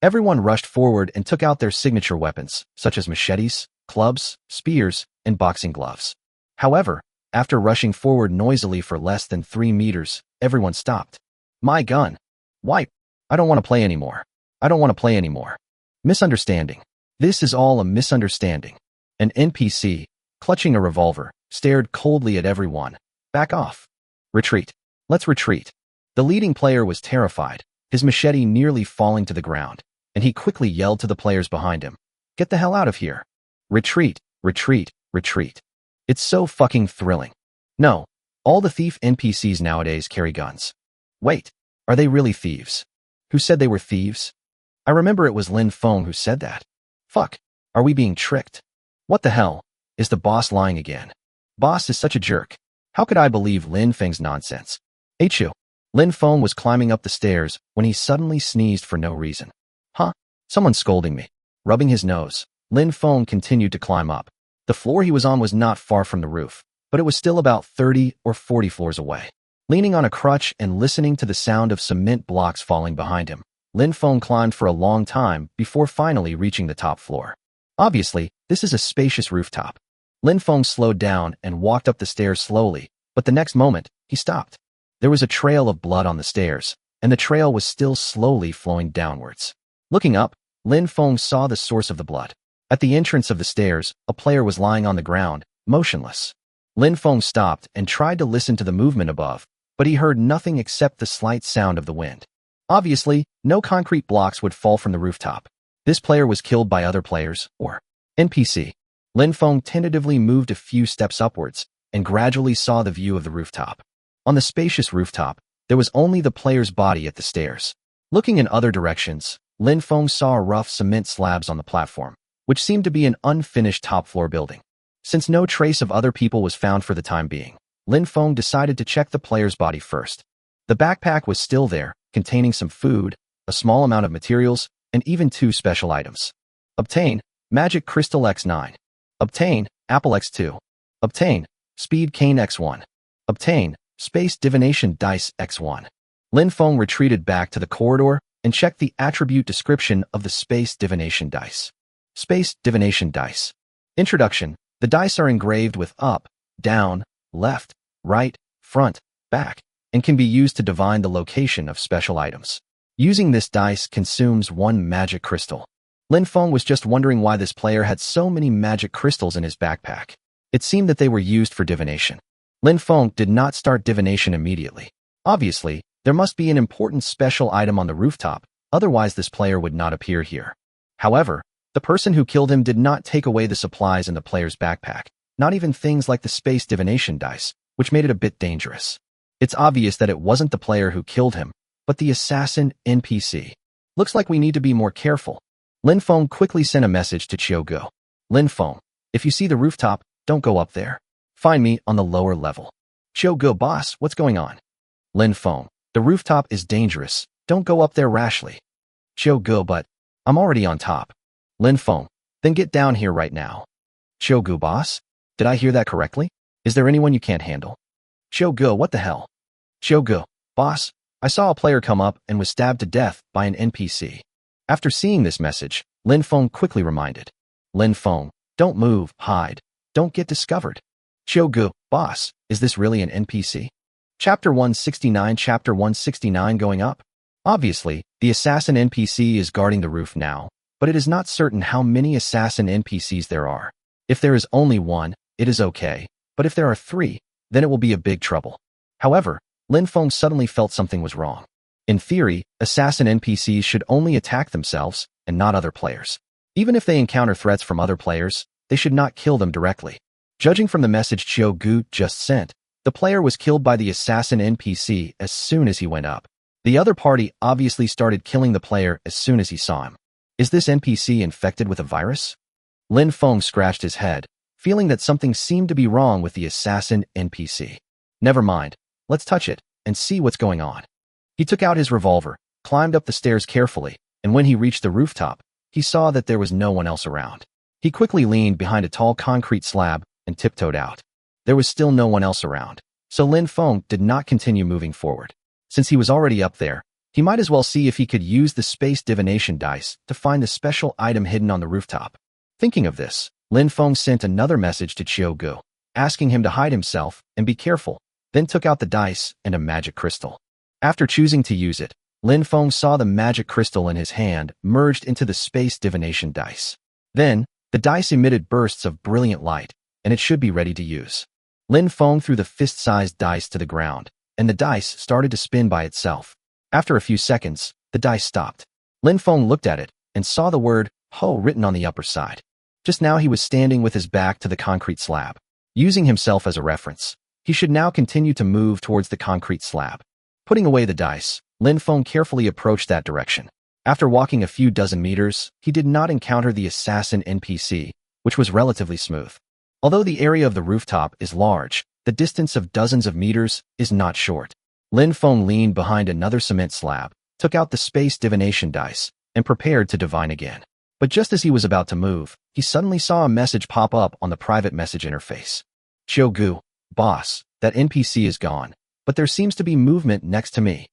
Everyone rushed forward and took out their signature weapons, such as machetes, clubs, spears, and boxing gloves. However, after rushing forward noisily for less than 3 meters, everyone stopped. My gun. Wipe. I don't want to play anymore. I don't want to play anymore. Misunderstanding. This is all a misunderstanding. An NPC, clutching a revolver, stared coldly at everyone. Back off. Retreat. Let's retreat. The leading player was terrified, his machete nearly falling to the ground, and he quickly yelled to the players behind him. Get the hell out of here. Retreat, retreat, retreat. It's so fucking thrilling. No, all the thief NPCs nowadays carry guns. Wait, are they really thieves? Who said they were thieves? I remember it was Lin Feng who said that. Fuck, are we being tricked? What the hell? Is the boss lying again? Boss is such a jerk. How could I believe Lin Feng's nonsense? Achoo. Lin Feng was climbing up the stairs when he suddenly sneezed for no reason. Huh? Someone's scolding me. Rubbing his nose, Lin Feng continued to climb up. The floor he was on was not far from the roof, but it was still about 30 or 40 floors away. Leaning on a crutch and listening to the sound of cement blocks falling behind him, Lin Feng climbed for a long time before finally reaching the top floor. Obviously, this is a spacious rooftop. Lin Feng slowed down and walked up the stairs slowly, but the next moment, he stopped. There was a trail of blood on the stairs, and the trail was still slowly flowing downwards. Looking up, Lin Feng saw the source of the blood. At the entrance of the stairs, a player was lying on the ground, motionless. Lin Feng stopped and tried to listen to the movement above, but he heard nothing except the slight sound of the wind. Obviously, no concrete blocks would fall from the rooftop. This player was killed by other players, or NPC. Lin Feng tentatively moved a few steps upwards and gradually saw the view of the rooftop. On the spacious rooftop, there was only the player's body at the stairs. Looking in other directions, Lin Feng saw rough cement slabs on the platform, which seemed to be an unfinished top-floor building. Since no trace of other people was found for the time being, Lin Feng decided to check the player's body first. The backpack was still there, containing some food, a small amount of materials, and even 2 special items. Obtain Magic Crystal X9. Obtain Apple X2. Obtain Speed Cane X1. Obtain Space Divination Dice X1. Lin Feng retreated back to the corridor and checked the attribute description of the Space Divination Dice. Space Divination Dice. Introduction. The dice are engraved with up, down, left, right, front, back, and can be used to divine the location of special items. Using this dice consumes 1 magic crystal. Lin Feng was just wondering why this player had so many magic crystals in his backpack. It seemed that they were used for divination. Lin Feng did not start divination immediately. Obviously, there must be an important special item on the rooftop, otherwise this player would not appear here. However, The person who killed him did not take away the supplies in the player's backpack, not even things like the space divination dice, which made it a bit dangerous. It's obvious that it wasn't the player who killed him, but the assassin NPC. Looks like we need to be more careful. Lin Feng quickly sent a message to Qiuge. Lin Feng, if you see the rooftop, don't go up there. Find me on the lower level. Qiuge, boss, what's going on? Lin Feng, the rooftop is dangerous. Don't go up there rashly. Qiuge, but I'm already on top. Lin Feng, then get down here right now. Qiuge, boss? Did I hear that correctly? Is there anyone you can't handle? Qiuge, what the hell? Qiuge, boss, I saw a player come up and was stabbed to death by an NPC. After seeing this message, Lin Feng quickly reminded. Lin Feng, don't move, hide. Don't get discovered. Qiuge, boss, is this really an NPC? Chapter 169 going up? Obviously, the assassin NPC is guarding the roof now, but it is not certain how many assassin NPCs there are. If there is only one, it is okay, but if there are 3, then it will be a big trouble. However, Lin Feng suddenly felt something was wrong. In theory, assassin NPCs should only attack themselves and not other players. Even if they encounter threats from other players, they should not kill them directly. Judging from the message Qiuge just sent, the player was killed by the assassin NPC as soon as he went up. The other party obviously started killing the player as soon as he saw him. Is this NPC infected with a virus? Lin Feng scratched his head, feeling that something seemed to be wrong with the assassin NPC. Never mind, let's touch it and see what's going on. He took out his revolver, climbed up the stairs carefully, and when he reached the rooftop, he saw that there was no one else around. He quickly leaned behind a tall concrete slab and tiptoed out. There was still no one else around, so Lin Feng did not continue moving forward. Since he was already up there, he might as well see if he could use the space divination dice to find the special item hidden on the rooftop. Thinking of this, Lin Feng sent another message to Qiuge, asking him to hide himself and be careful, then took out the dice and a magic crystal. After choosing to use it, Lin Feng saw the magic crystal in his hand merged into the space divination dice. Then, the dice emitted bursts of brilliant light, and it should be ready to use. Lin Feng threw the fist-sized dice to the ground, and the dice started to spin by itself. After a few seconds, the dice stopped. Lin Feng looked at it and saw the word Ho written on the upper side. Just now he was standing with his back to the concrete slab. Using himself as a reference, he should now continue to move towards the concrete slab. Putting away the dice, Lin Feng carefully approached that direction. After walking a few dozen meters, he did not encounter the assassin NPC, which was relatively smooth. Although the area of the rooftop is large, the distance of dozens of meters is not short. Lin Feng leaned behind another cement slab, took out the space divination dice, and prepared to divine again. But just as he was about to move, he suddenly saw a message pop up on the private message interface. Qiuge, boss, that NPC is gone, but there seems to be movement next to me.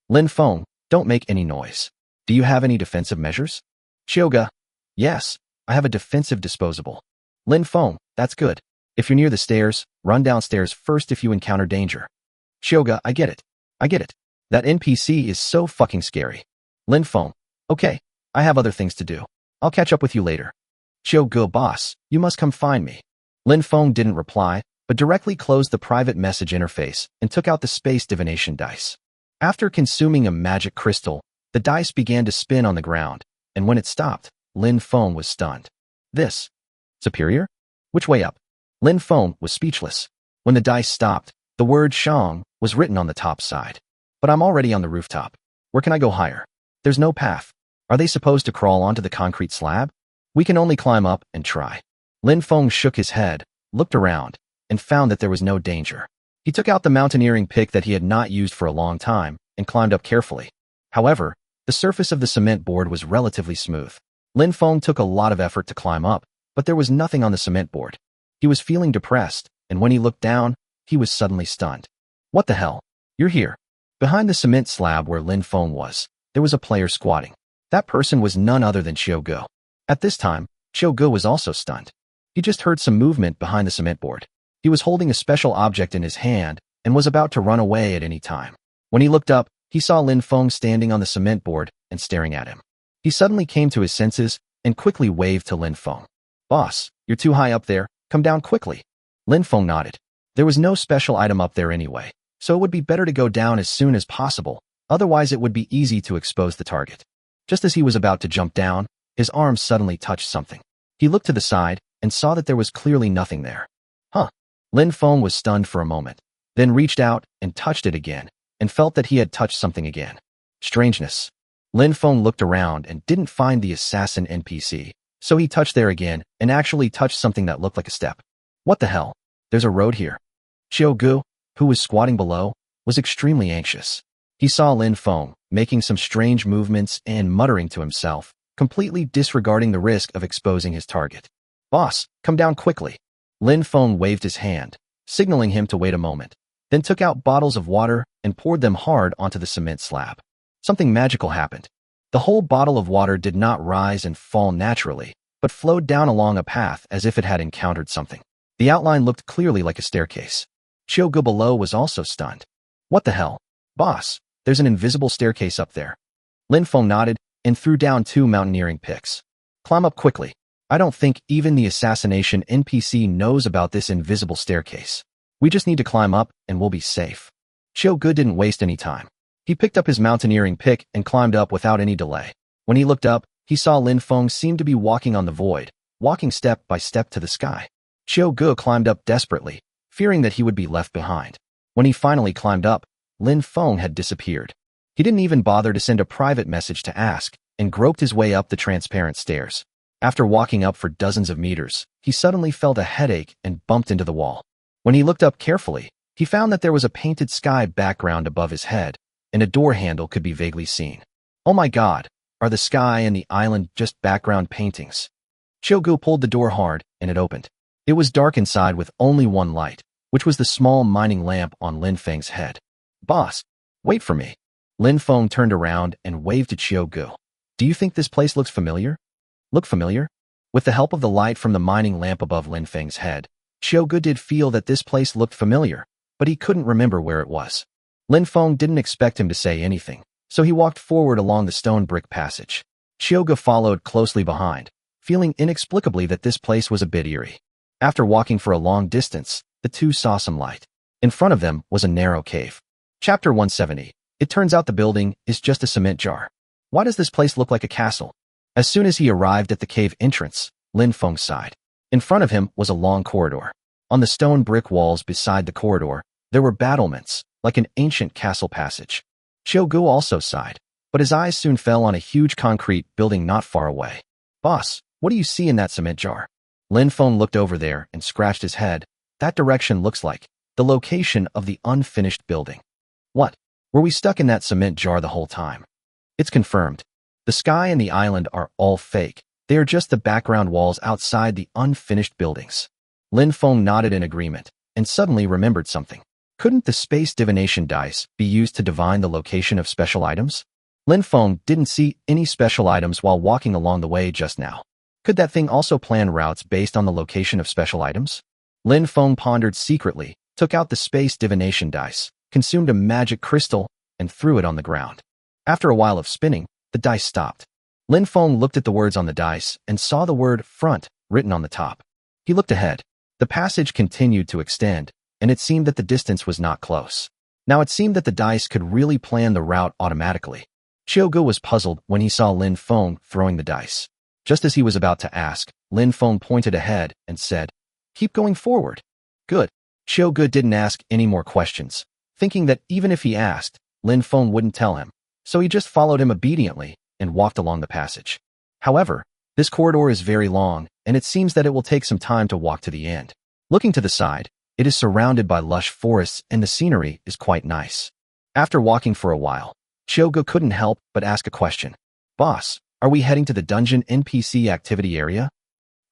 Lin Feng, don't make any noise. Do you have any defensive measures? Qiuge, yes, I have a defensive disposable. Lin Feng, that's good. If you're near the stairs, run downstairs first if you encounter danger. Qiuge, I get it. That NPC is so fucking scary. Lin Feng, okay, I have other things to do. I'll catch up with you later. Qiuge, boss, you must come find me. Lin Feng didn't reply, but directly closed the private message interface and took out the space divination dice. After consuming a magic crystal, the dice began to spin on the ground, and when it stopped, Lin Feng was stunned. This? Superior? Which way up? Lin Feng was speechless. When the dice stopped, the word Shang was written on the top side. But I'm already on the rooftop. Where can I go higher? There's no path. Are they supposed to crawl onto the concrete slab? We can only climb up and try. Lin Feng shook his head, looked around, and found that there was no danger. He took out the mountaineering pick that he had not used for a long time and climbed up carefully. However, the surface of the cement board was relatively smooth. Lin Feng took a lot of effort to climb up, but there was nothing on the cement board. He was feeling depressed, and when he looked down, he was suddenly stunned. What the hell? You're here. Behind the cement slab where Lin Feng was, there was a player squatting. That person was none other than Qiuge. At this time, Qiuge was also stunned. He just heard some movement behind the cement board. He was holding a special object in his hand and was about to run away at any time. When he looked up, he saw Lin Feng standing on the cement board and staring at him. He suddenly came to his senses and quickly waved to Lin Feng. Boss, you're too high up there. Come down quickly. Lin Feng nodded. There was no special item up there anyway, so it would be better to go down as soon as possible, otherwise it would be easy to expose the target. Just as he was about to jump down, his arm suddenly touched something. He looked to the side and saw that there was clearly nothing there. Huh. Lin Feng was stunned for a moment, then reached out and touched it again, and felt that he had touched something again. Strangeness. Lin Feng looked around and didn't find the assassin NPC, so he touched there again and actually touched something that looked like a step. What the hell? There's a road here. Xiao Gu, who was squatting below, was extremely anxious. He saw Lin Feng making some strange movements and muttering to himself, completely disregarding the risk of exposing his target. Boss, come down quickly. Lin Feng waved his hand, signaling him to wait a moment, then took out bottles of water and poured them hard onto the cement slab. Something magical happened. The whole bottle of water did not rise and fall naturally, but flowed down along a path as if it had encountered something. The outline looked clearly like a staircase. Xiao Gu below was also stunned. What the hell? Boss, there's an invisible staircase up there. Lin Feng nodded and threw down 2 mountaineering picks. Climb up quickly. I don't think even the assassination NPC knows about this invisible staircase. We just need to climb up and we'll be safe. Xiao Gu didn't waste any time. He picked up his mountaineering pick and climbed up without any delay. When he looked up, he saw Lin Feng seem to be walking on the void, walking step by step to the sky. Xiao Gu climbed up desperately, fearing that he would be left behind. When he finally climbed up, Lin Feng had disappeared. He didn't even bother to send a private message to ask, and groped his way up the transparent stairs. After walking up for dozens of meters, he suddenly felt a headache and bumped into the wall. When he looked up carefully, he found that there was a painted sky background above his head, and a door handle could be vaguely seen. Oh my god, are the sky and the island just background paintings? Xiao Gu pulled the door hard, and it opened. It was dark inside with only one light, which was the small mining lamp on Lin Feng's head. Boss, wait for me. Lin Feng turned around and waved to Xiao Gu. Do you think this place looks familiar? Look familiar? With the help of the light from the mining lamp above Lin Feng's head, Xiao Gu did feel that this place looked familiar, but he couldn't remember where it was. Lin Feng didn't expect him to say anything, so he walked forward along the stone brick passage. Xiao Gu followed closely behind, feeling inexplicably that this place was a bit eerie. After walking for a long distance, the two saw some light. In front of them was a narrow cave. Chapter 170. It turns out the building is just a cement jar. Why does this place look like a castle? As soon as he arrived at the cave entrance, Lin Feng sighed. In front of him was a long corridor. On the stone brick walls beside the corridor, there were battlements, like an ancient castle passage. Xiao Gu also sighed, but his eyes soon fell on a huge concrete building not far away. Boss, what do you see in that cement jar? Lin Feng looked over there and scratched his head. That direction looks like the location of the unfinished building. What? Were we stuck in that cement jar the whole time? It's confirmed. The sky and the island are all fake. They are just the background walls outside the unfinished buildings. Lin Feng nodded in agreement and suddenly remembered something. Couldn't the space divination dice be used to divine the location of special items? Lin Feng didn't see any special items while walking along the way just now. Could that thing also plan routes based on the location of special items? Lin Feng pondered secretly, took out the space divination dice, consumed a magic crystal, and threw it on the ground. After a while of spinning, the dice stopped. Lin Feng looked at the words on the dice and saw the word front written on the top. He looked ahead. The passage continued to extend, and it seemed that the distance was not close. Now it seemed that the dice could really plan the route automatically. Xiao Gu was puzzled when he saw Lin Feng throwing the dice. Just as he was about to ask, Lin Feng pointed ahead and said, "Keep going forward." Good. Xiao Gu didn't ask any more questions, thinking that even if he asked, Lin Feng wouldn't tell him, so he just followed him obediently and walked along the passage. However, this corridor is very long, and it seems that it will take some time to walk to the end. Looking to the side, it is surrounded by lush forests and the scenery is quite nice. After walking for a while, Xiao Gu couldn't help but ask a question. Boss, are we heading to the dungeon NPC activity area?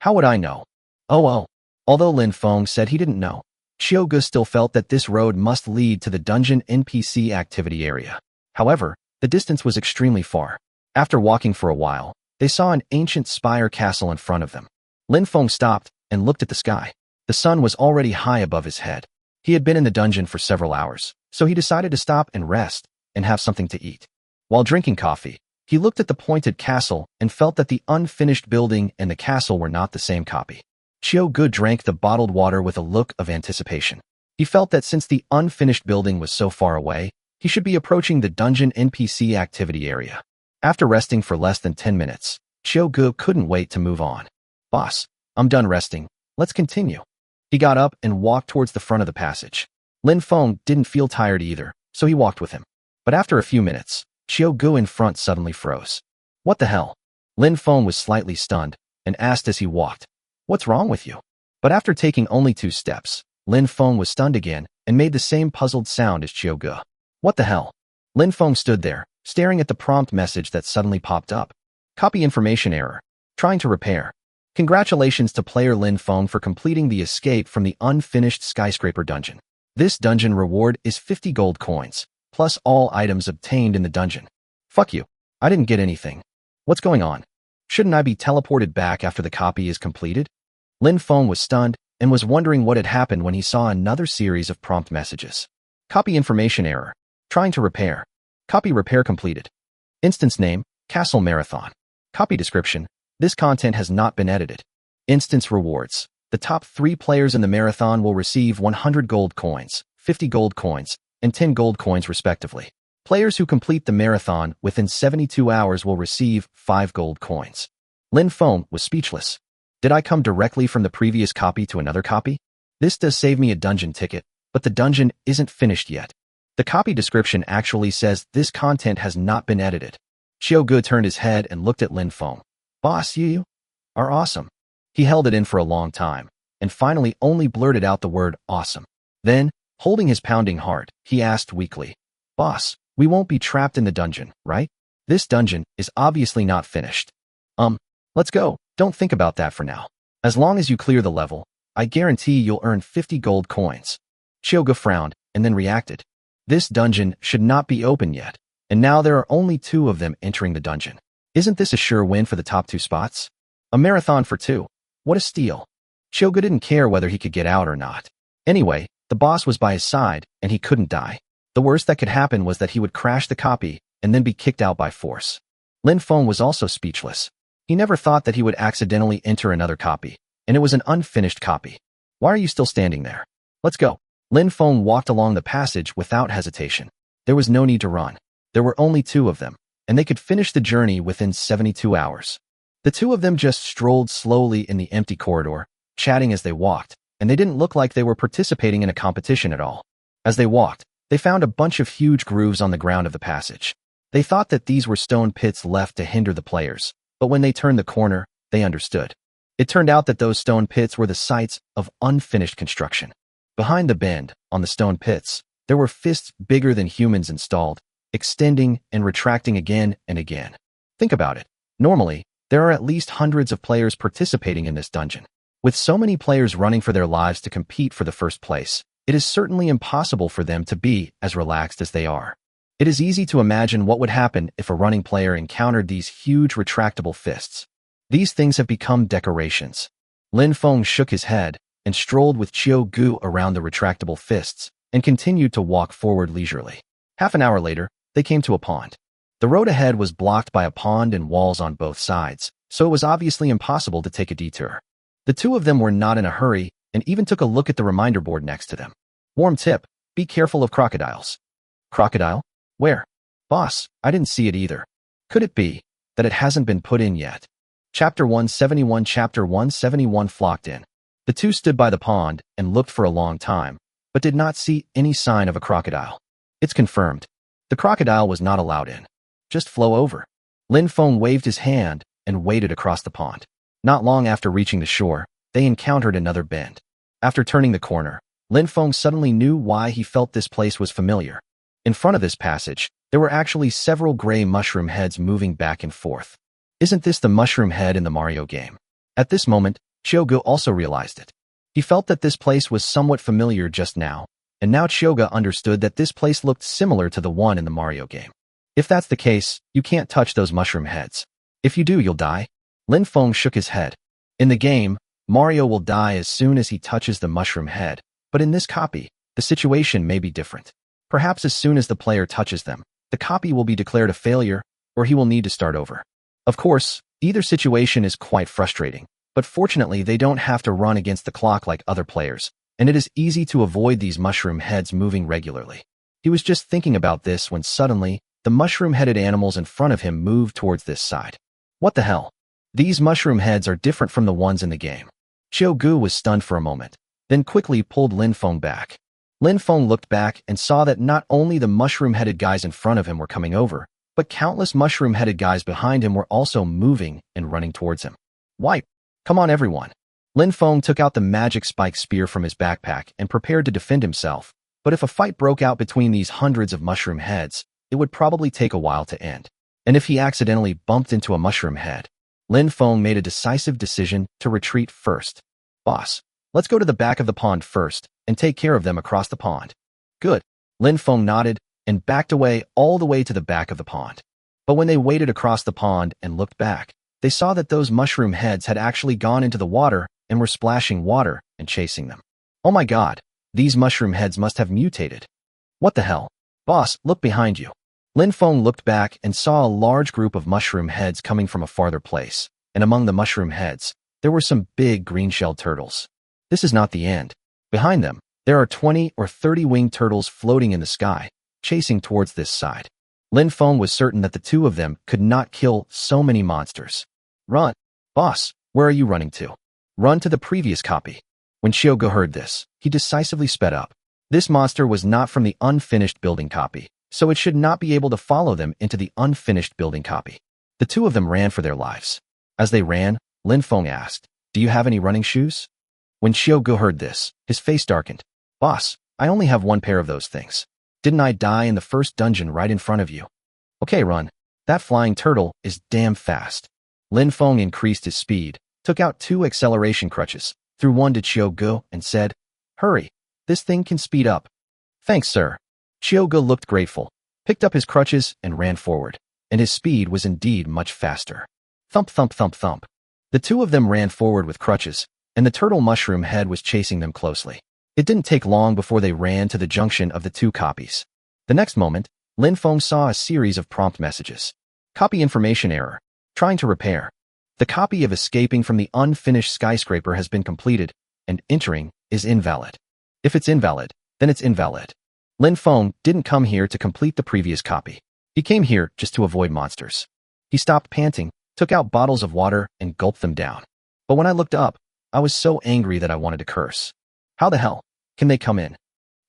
How would I know? Oh. Although Lin Feng said he didn't know, Xiao Gu still felt that this road must lead to the dungeon NPC activity area. However, the distance was extremely far. After walking for a while, they saw an ancient spire castle in front of them. Lin Feng stopped and looked at the sky. The sun was already high above his head. He had been in the dungeon for several hours, so he decided to stop and rest and have something to eat. While drinking coffee, he looked at the pointed castle and felt that the unfinished building and the castle were not the same copy. Xiao Gu drank the bottled water with a look of anticipation. He felt that since the unfinished building was so far away, he should be approaching the dungeon NPC activity area. After resting for less than 10 minutes, Gu couldn't wait to move on. Boss, I'm done resting. Let's continue. He got up and walked towards the front of the passage. Lin Feng didn't feel tired either, so he walked with him. But after a few minutes, Gu in front suddenly froze. What the hell? Lin Feng was slightly stunned and asked as he walked, "What's wrong with you?" But after taking only 2 steps, Lin Feng was stunned again and made the same puzzled sound as Gu. What the hell? Lin Feng stood there, staring at the prompt message that suddenly popped up. Copy information error. Trying to repair. Congratulations to player Lin Feng for completing the escape from the unfinished skyscraper dungeon. This dungeon reward is 50 gold coins, plus all items obtained in the dungeon. Fuck you. I didn't get anything. What's going on? Shouldn't I be teleported back after the copy is completed? Lin Feng was stunned and was wondering what had happened when he saw another series of prompt messages. Copy information error. Trying to repair. Copy repair completed. Instance name, Castle Marathon. Copy description. This content has not been edited. Instance rewards. The top 3 players in the marathon will receive 100 gold coins, 50 gold coins, and 10 gold coins respectively. Players who complete the marathon within 72 hours will receive 5 gold coins. Lin Feng was speechless. Did I come directly from the previous copy to another copy? This does save me a dungeon ticket, but the dungeon isn't finished yet. The copy description actually says this content has not been edited. Gu turned his head and looked at Lin Feng. Boss, you are awesome. He held it in for a long time, and finally only blurted out the word awesome. Then, holding his pounding heart, he asked weakly, Boss, we won't be trapped in the dungeon, right? This dungeon is obviously not finished. Let's go. Don't think about that for now. As long as you clear the level, I guarantee you'll earn 50 gold coins. Gu frowned and then reacted. This dungeon should not be open yet, and now there are only 2 of them entering the dungeon. Isn't this a sure win for the top 2 spots? A marathon for 2. What a steal. Gu didn't care whether he could get out or not. Anyway, the boss was by his side, and he couldn't die. The worst that could happen was that he would crash the copy and then be kicked out by force. Lin Feng was also speechless. He never thought that he would accidentally enter another copy, and it was an unfinished copy. Why are you still standing there? Let's go. Lin Feng walked along the passage without hesitation. There was no need to run. There were only 2 of them, and they could finish the journey within 72 hours. The 2 of them just strolled slowly in the empty corridor, chatting as they walked, and they didn't look like they were participating in a competition at all. As they walked, they found a bunch of huge grooves on the ground of the passage. They thought that these were stone pits left to hinder the players, but when they turned the corner, they understood. It turned out that those stone pits were the sites of unfinished construction. Behind the bend, on the stone pits, there were fists bigger than humans installed, extending and retracting again and again. Think about it. Normally, there are at least hundreds of players participating in this dungeon. With so many players running for their lives to compete for the first place, it is certainly impossible for them to be as relaxed as they are. It is easy to imagine what would happen if a running player encountered these huge retractable fists. These things have become decorations. Lin Feng shook his head and strolled with Gu around the retractable fists and continued to walk forward leisurely. Half an hour later, they came to a pond. The road ahead was blocked by a pond and walls on both sides, so it was obviously impossible to take a detour. The 2 of them were not in a hurry and even took a look at the reminder board next to them. Warm tip, be careful of crocodiles. Crocodile? Where? Boss, I didn't see it either. Could it be that it hasn't been put in yet? Chapter 171 Chapter 171 flocked in. The 2 stood by the pond and looked for a long time, but did not see any sign of a crocodile. It's confirmed. The crocodile was not allowed in. Just flow over. Lin Feng waved his hand and waded across the pond. Not long after reaching the shore, they encountered another bend. After turning the corner, Lin Feng suddenly knew why he felt this place was familiar. In front of this passage, there were actually several gray mushroom heads moving back and forth. Isn't this the mushroom head in the Mario game? At this moment, Gu also realized it. He felt that this place was somewhat familiar just now, and now Gu understood that this place looked similar to the one in the Mario game. If that's the case, you can't touch those mushroom heads. If you do, you'll die. Lin Feng shook his head. In the game, Mario will die as soon as he touches the mushroom head, but in this copy, the situation may be different. Perhaps as soon as the player touches them, the copy will be declared a failure, or he will need to start over. Of course, either situation is quite frustrating, but fortunately they don't have to run against the clock like other players, and it is easy to avoid these mushroom heads moving regularly. He was just thinking about this when suddenly, the mushroom-headed animals in front of him moved towards this side. What the hell? These mushroom heads are different from the ones in the game. Xiao Gu was stunned for a moment, then quickly pulled Lin Feng back. Lin Feng looked back and saw that not only the mushroom-headed guys in front of him were coming over, but countless mushroom-headed guys behind him were also moving and running towards him. Wipe! Come on, everyone! Lin Feng took out the magic spike spear from his backpack and prepared to defend himself, but if a fight broke out between these hundreds of mushroom heads, it would probably take a while to end. And if he accidentally bumped into a mushroom head, Lin Feng made a decisive decision to retreat first. Boss, let's go to the back of the pond first and take care of them across the pond. Good. Lin Feng nodded and backed away all the way to the back of the pond. But when they waded across the pond and looked back, they saw that those mushroom heads had actually gone into the water and were splashing water and chasing them. Oh my god, these mushroom heads must have mutated. What the hell? Boss, look behind you. Lin Feng looked back and saw a large group of mushroom heads coming from a farther place, and among the mushroom heads, there were some big green-shelled turtles. This is not the end. Behind them, there are 20 or 30 winged turtles floating in the sky, chasing towards this side. Lin Feng was certain that the two of them could not kill so many monsters. Run! Boss, where are you running to? Run to the previous copy. When Xiaogu heard this, he decisively sped up. This monster was not from the unfinished building copy, so it should not be able to follow them into the unfinished building copy. The two of them ran for their lives. As they ran, Lin Feng asked, "Do you have any running shoes?" When Xiaogu heard this, his face darkened. Boss, I only have one pair of those things. Didn't I die in the first dungeon right in front of you? Okay, run. That flying turtle is damn fast. Lin Feng increased his speed, took out 2 acceleration crutches, threw one to Xiaogu, and said, "Hurry, this thing can speed up." Thanks, sir. Xiaogu looked grateful, picked up his crutches, and ran forward, and his speed was indeed much faster. Thump, thump, thump, thump. The two of them ran forward with crutches, and the turtle mushroom head was chasing them closely. It didn't take long before they ran to the junction of the two copies. The next moment, Lin Feng saw a series of prompt messages. Copy information error. Trying to repair. The copy of escaping from the unfinished skyscraper has been completed, and entering is invalid. If it's invalid, then it's invalid. Lin Feng didn't come here to complete the previous copy. He came here just to avoid monsters. He stopped panting, took out bottles of water, and gulped them down. But when I looked up, I was so angry that I wanted to curse. How the hell can they come in?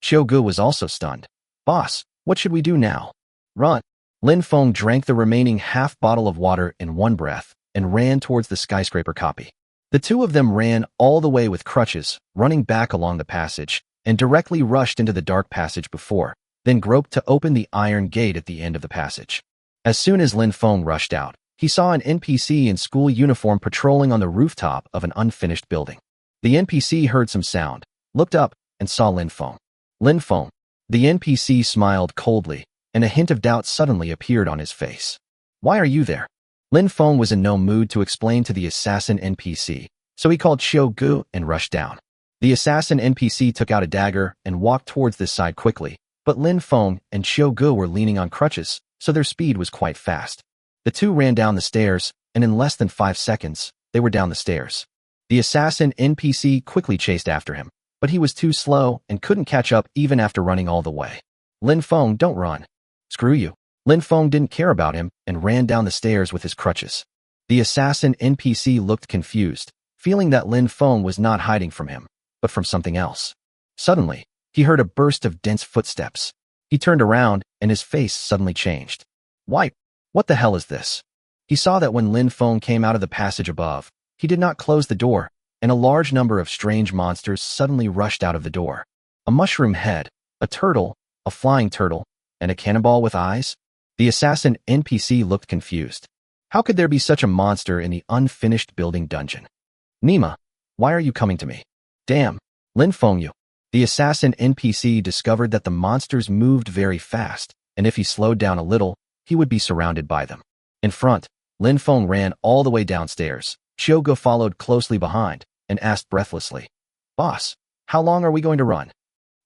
Xiaogu was also stunned. Boss, what should we do now? Run. Lin Feng drank the remaining half bottle of water in one breath and ran towards the skyscraper copy. The two of them ran all the way with crutches, running back along the passage, and directly rushed into the dark passage before, then groped to open the iron gate at the end of the passage. As soon as Lin Feng rushed out, he saw an NPC in school uniform patrolling on the rooftop of an unfinished building. The NPC heard some sound, looked up, and saw Lin Feng. Lin Feng. The NPC smiled coldly, and a hint of doubt suddenly appeared on his face. Why are you there? Lin Feng was in no mood to explain to the assassin NPC, so he called Xiaogu and rushed down. The assassin NPC took out a dagger and walked towards this side quickly, but Lin Feng and Xiaogu were leaning on crutches, so their speed was quite fast. The two ran down the stairs, and in less than 5 seconds, they were down the stairs. The assassin NPC quickly chased after him, but he was too slow and couldn't catch up even after running all the way. Lin Feng, don't run. Screw you. Lin Feng didn't care about him and ran down the stairs with his crutches. The assassin NPC looked confused, feeling that Lin Feng was not hiding from him, but from something else. Suddenly, he heard a burst of dense footsteps. He turned around, and his face suddenly changed. Wipe! What the hell is this? He saw that when Lin Feng came out of the passage above, he did not close the door, and a large number of strange monsters suddenly rushed out of the door. A mushroom head, a turtle, a flying turtle, and a cannonball with eyes? The assassin NPC looked confused. How could there be such a monster in the unfinished building dungeon? Nima, why are you coming to me? Damn, Lin Feng you. The assassin NPC discovered that the monsters moved very fast, and if he slowed down a little, he would be surrounded by them. In front, Lin Feng ran all the way downstairs. Xiaogu followed closely behind and asked breathlessly, Boss, how long are we going to run?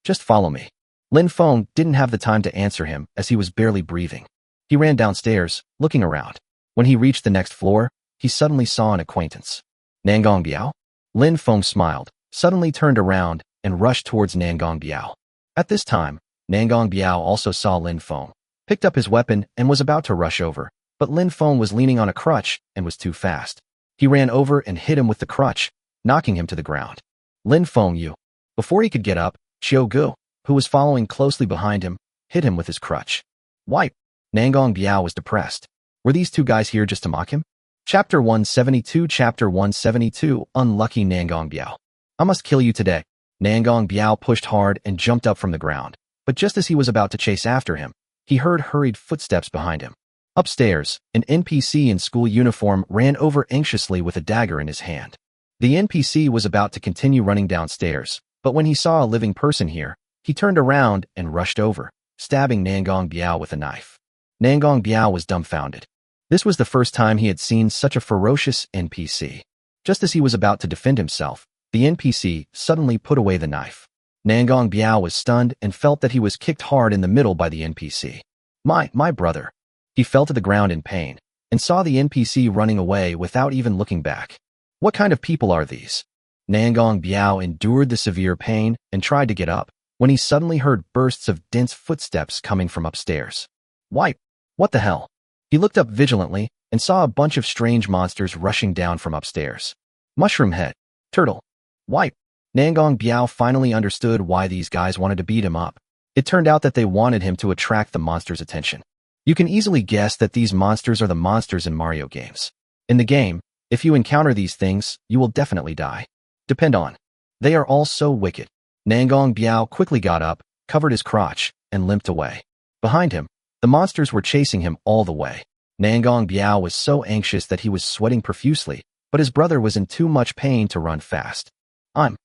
Just follow me. Lin Feng didn't have the time to answer him as he was barely breathing. He ran downstairs, looking around. When he reached the next floor, he suddenly saw an acquaintance. Nangong Biao? Lin Feng smiled, suddenly turned around, and rushed towards Nangong Biao. At this time, Nangong Biao also saw Lin Feng, picked up his weapon, and was about to rush over, but Lin Feng was leaning on a crutch and was too fast. He ran over and hit him with the crutch, knocking him to the ground. Lin Feng you. Before he could get up, Xiao Gu, who was following closely behind him, hit him with his crutch. Wipe. Nangong Biao was depressed. Were these two guys here just to mock him? Chapter 172 Chapter 172 Unlucky Nangong Biao. I must kill you today. Nangong Biao pushed hard and jumped up from the ground, but just as he was about to chase after him, he heard hurried footsteps behind him. Upstairs, an NPC in school uniform ran over anxiously with a dagger in his hand. The NPC was about to continue running downstairs, but when he saw a living person here, he turned around and rushed over, stabbing Nangong Biao with a knife. Nangong Biao was dumbfounded. This was the first time he had seen such a ferocious NPC. Just as he was about to defend himself, the NPC suddenly put away the knife. Nangong Biao was stunned and felt that he was kicked hard in the middle by the NPC. My brother. He fell to the ground in pain and saw the NPC running away without even looking back. What kind of people are these? Nangong Biao endured the severe pain and tried to get up when he suddenly heard bursts of dense footsteps coming from upstairs. Wipe! What the hell? He looked up vigilantly and saw a bunch of strange monsters rushing down from upstairs. Mushroom head. Turtle. Wipe! Nangong Biao finally understood why these guys wanted to beat him up. It turned out that they wanted him to attract the monsters' attention. You can easily guess that these monsters are the monsters in Mario games. In the game, if you encounter these things, you will definitely die. Depend on. They are all so wicked. Nangong Biao quickly got up, covered his crotch, and limped away. Behind him, the monsters were chasing him all the way. Nangong Biao was so anxious that he was sweating profusely, but his brother was in too much pain to run fast. I'm.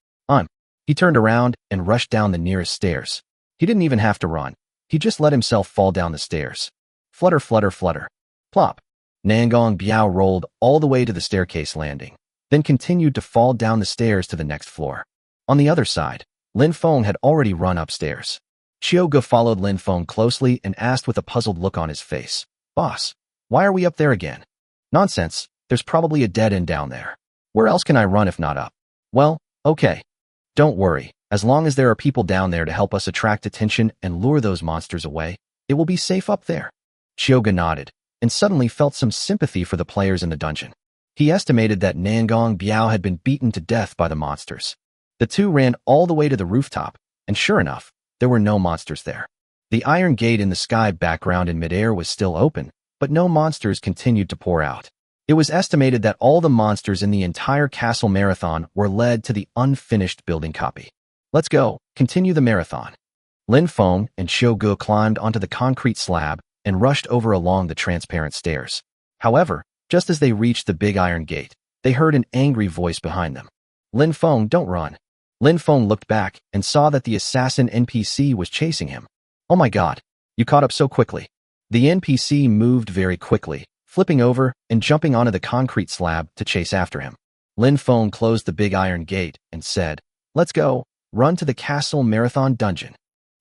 He turned around and rushed down the nearest stairs. He didn't even have to run. He just let himself fall down the stairs. Flutter, flutter, flutter. Plop. Nangong Biao rolled all the way to the staircase landing, then continued to fall down the stairs to the next floor. On the other side, Lin Feng had already run upstairs. Xiao Gu followed Lin Feng closely and asked with a puzzled look on his face, "Boss, why are we up there again?" "Nonsense, there's probably a dead end down there. Where else can I run if not up?" "Well, okay. Don't worry, as long as there are people down there to help us attract attention and lure those monsters away, it will be safe up there." Xiao Gu nodded, and suddenly felt some sympathy for the players in the dungeon. He estimated that Nangong Biao had been beaten to death by the monsters. The two ran all the way to the rooftop, and sure enough, there were no monsters there. The iron gate in the sky background in midair was still open, but no monsters continued to pour out. It was estimated that all the monsters in the entire castle marathon were led to the unfinished building copy. "Let's go, continue the marathon." Lin Feng and Xiao Gu climbed onto the concrete slab and rushed over along the transparent stairs. However, just as they reached the big iron gate, they heard an angry voice behind them. "Lin Feng, don't run." Lin Feng looked back and saw that the assassin NPC was chasing him. "Oh my god, you caught up so quickly." The NPC moved very quickly, flipping over and jumping onto the concrete slab to chase after him. Lin Feng closed the big iron gate and said, "Let's go, run to the castle marathon dungeon."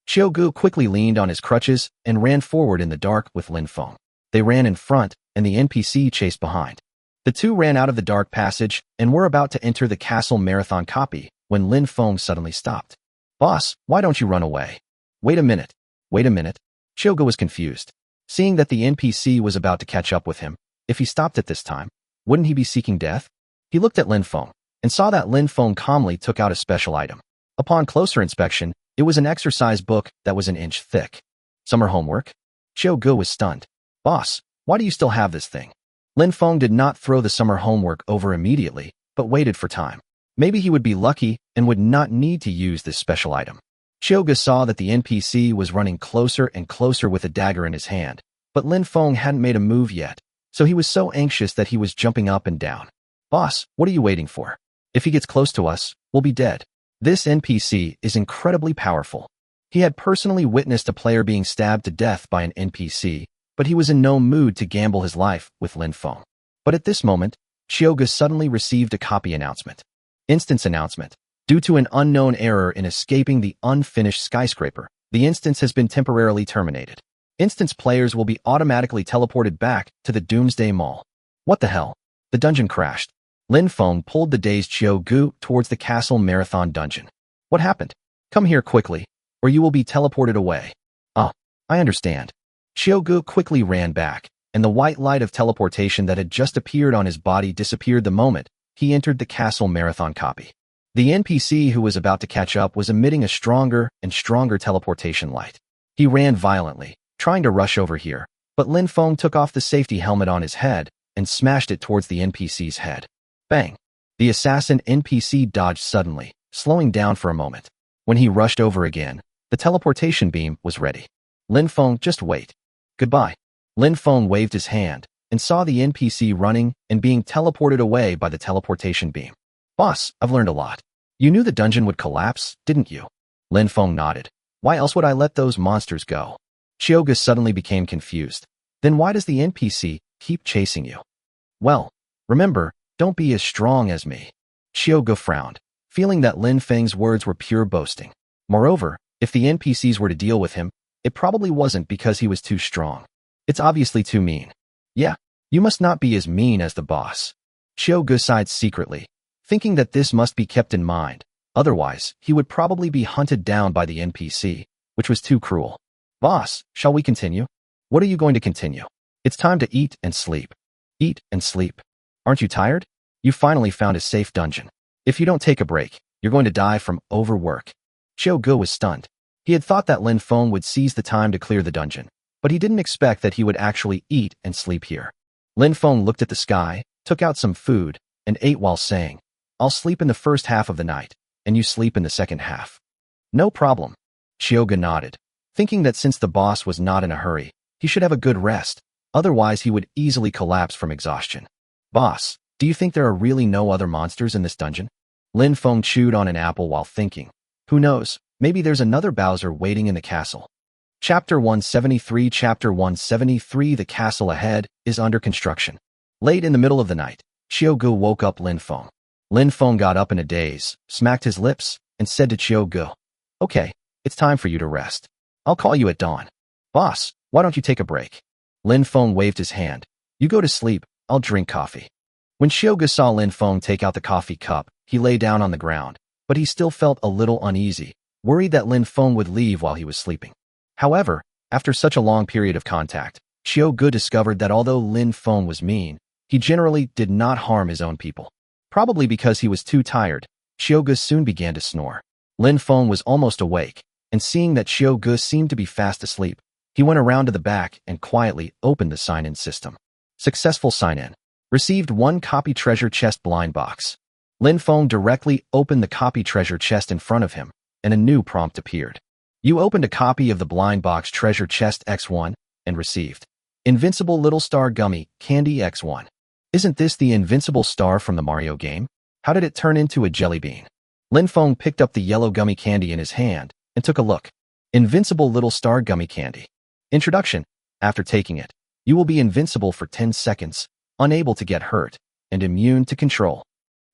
Xiao Gu quickly leaned on his crutches and ran forward in the dark with Lin Feng. They ran in front, and the NPC chased behind. The two ran out of the dark passage and were about to enter the castle marathon copy when Lin Feng suddenly stopped. "Boss, why don't you run away?" Wait a minute. Xiao Gu was confused. Seeing that the NPC was about to catch up with him, if he stopped at this time, wouldn't he be seeking death? He looked at Lin Feng and saw that Lin Feng calmly took out a special item. Upon closer inspection, it was an exercise book that was an inch thick. Summer homework? Xiao Gu was stunned. "Boss, why do you still have this thing?" Lin Feng did not throw the summer homework over immediately, but waited for time. Maybe he would be lucky and would not need to use this special item. Xiao Gu saw that the NPC was running closer and closer with a dagger in his hand, but Lin Feng hadn't made a move yet, so he was so anxious that he was jumping up and down. "Boss, what are you waiting for? If he gets close to us, we'll be dead." This NPC is incredibly powerful. He had personally witnessed a player being stabbed to death by an NPC, but he was in no mood to gamble his life with Lin Feng. But at this moment, Xiao Gu suddenly received a copy announcement. Instance announcement. Due to an unknown error in escaping the unfinished skyscraper, the instance has been temporarily terminated. Instance players will be automatically teleported back to the Doomsday Mall. What the hell? The dungeon crashed. Lin Feng pulled the dazed Xiao Gu towards the castle marathon dungeon. "What happened? Come here quickly, or you will be teleported away." "Ah, I understand." Xiao Gu quickly ran back, and the white light of teleportation that had just appeared on his body disappeared the moment he entered the castle marathon copy. The NPC who was about to catch up was emitting a stronger and stronger teleportation light. He ran violently, trying to rush over here, but Lin Feng took off the safety helmet on his head and smashed it towards the NPC's head. Bang! The assassin NPC dodged suddenly, slowing down for a moment. When he rushed over again, the teleportation beam was ready. Lin Feng, just wait. Goodbye. Lin Feng waved his hand and saw the NPC running and being teleported away by the teleportation beam. Boss, I've learned a lot. You knew the dungeon would collapse, didn't you? Lin Feng nodded. Why else would I let those monsters go? Chiyoga suddenly became confused. Then why does the NPC keep chasing you? Well, remember, don't be as strong as me. Chiyoga frowned, feeling that Lin Feng's words were pure boasting. Moreover, if the NPCs were to deal with him, it probably wasn't because he was too strong. It's obviously too mean. Yeah, you must not be as mean as the boss. Chiyoga sighed secretly, thinking that this must be kept in mind. Otherwise, he would probably be hunted down by the NPC, which was too cruel. Boss, shall we continue? What are you going to continue? It's time to eat and sleep. Eat and sleep. Aren't you tired? You finally found a safe dungeon. If you don't take a break, you're going to die from overwork. Chiyoga was stunned. He had thought that Lin Feng would seize the time to clear the dungeon, but he didn't expect that he would actually eat and sleep here. Lin Feng looked at the sky, took out some food, and ate while saying, I'll sleep in the first half of the night, and you sleep in the second half. No problem. Chiyoga nodded, thinking that since the boss was not in a hurry, he should have a good rest, otherwise he would easily collapse from exhaustion. Boss, do you think there are really no other monsters in this dungeon? Lin Feng chewed on an apple while thinking. Who knows, maybe there's another Bowser waiting in the castle. Chapter 173 Chapter 173 The castle ahead is under construction. Late in the middle of the night, Chiyoga woke up Lin Feng. Lin Feng got up in a daze, smacked his lips, and said to Chiyoga, Okay, it's time for you to rest. I'll call you at dawn. Boss, why don't you take a break? Lin Feng waved his hand. You go to sleep, I'll drink coffee. When Chiyoga saw Lin Feng take out the coffee cup, he lay down on the ground, but he still felt a little uneasy, worried that Lin Feng would leave while he was sleeping. However, after such a long period of contact, Chiyoga discovered that although Lin Feng was mean, he generally did not harm his own people. Probably because he was too tired, Chiyoga soon began to snore. Lin Feng was almost awake, and seeing that Chiyoga seemed to be fast asleep, he went around to the back and quietly opened the sign-in system. Successful sign-in. Received 1 copy treasure chest blind box. Lin Feng directly opened the copy treasure chest in front of him, and a new prompt appeared. You opened a copy of the blind box treasure chest X1 and received Invincible Little Star Gummy Candy X1. Isn't this the invincible star from the Mario game? How did it turn into a jelly bean? Lin Feng picked up the yellow gummy candy in his hand and took a look. Invincible Little Star Gummy Candy. Introduction. After taking it, you will be invincible for 10 seconds, unable to get hurt, and immune to control.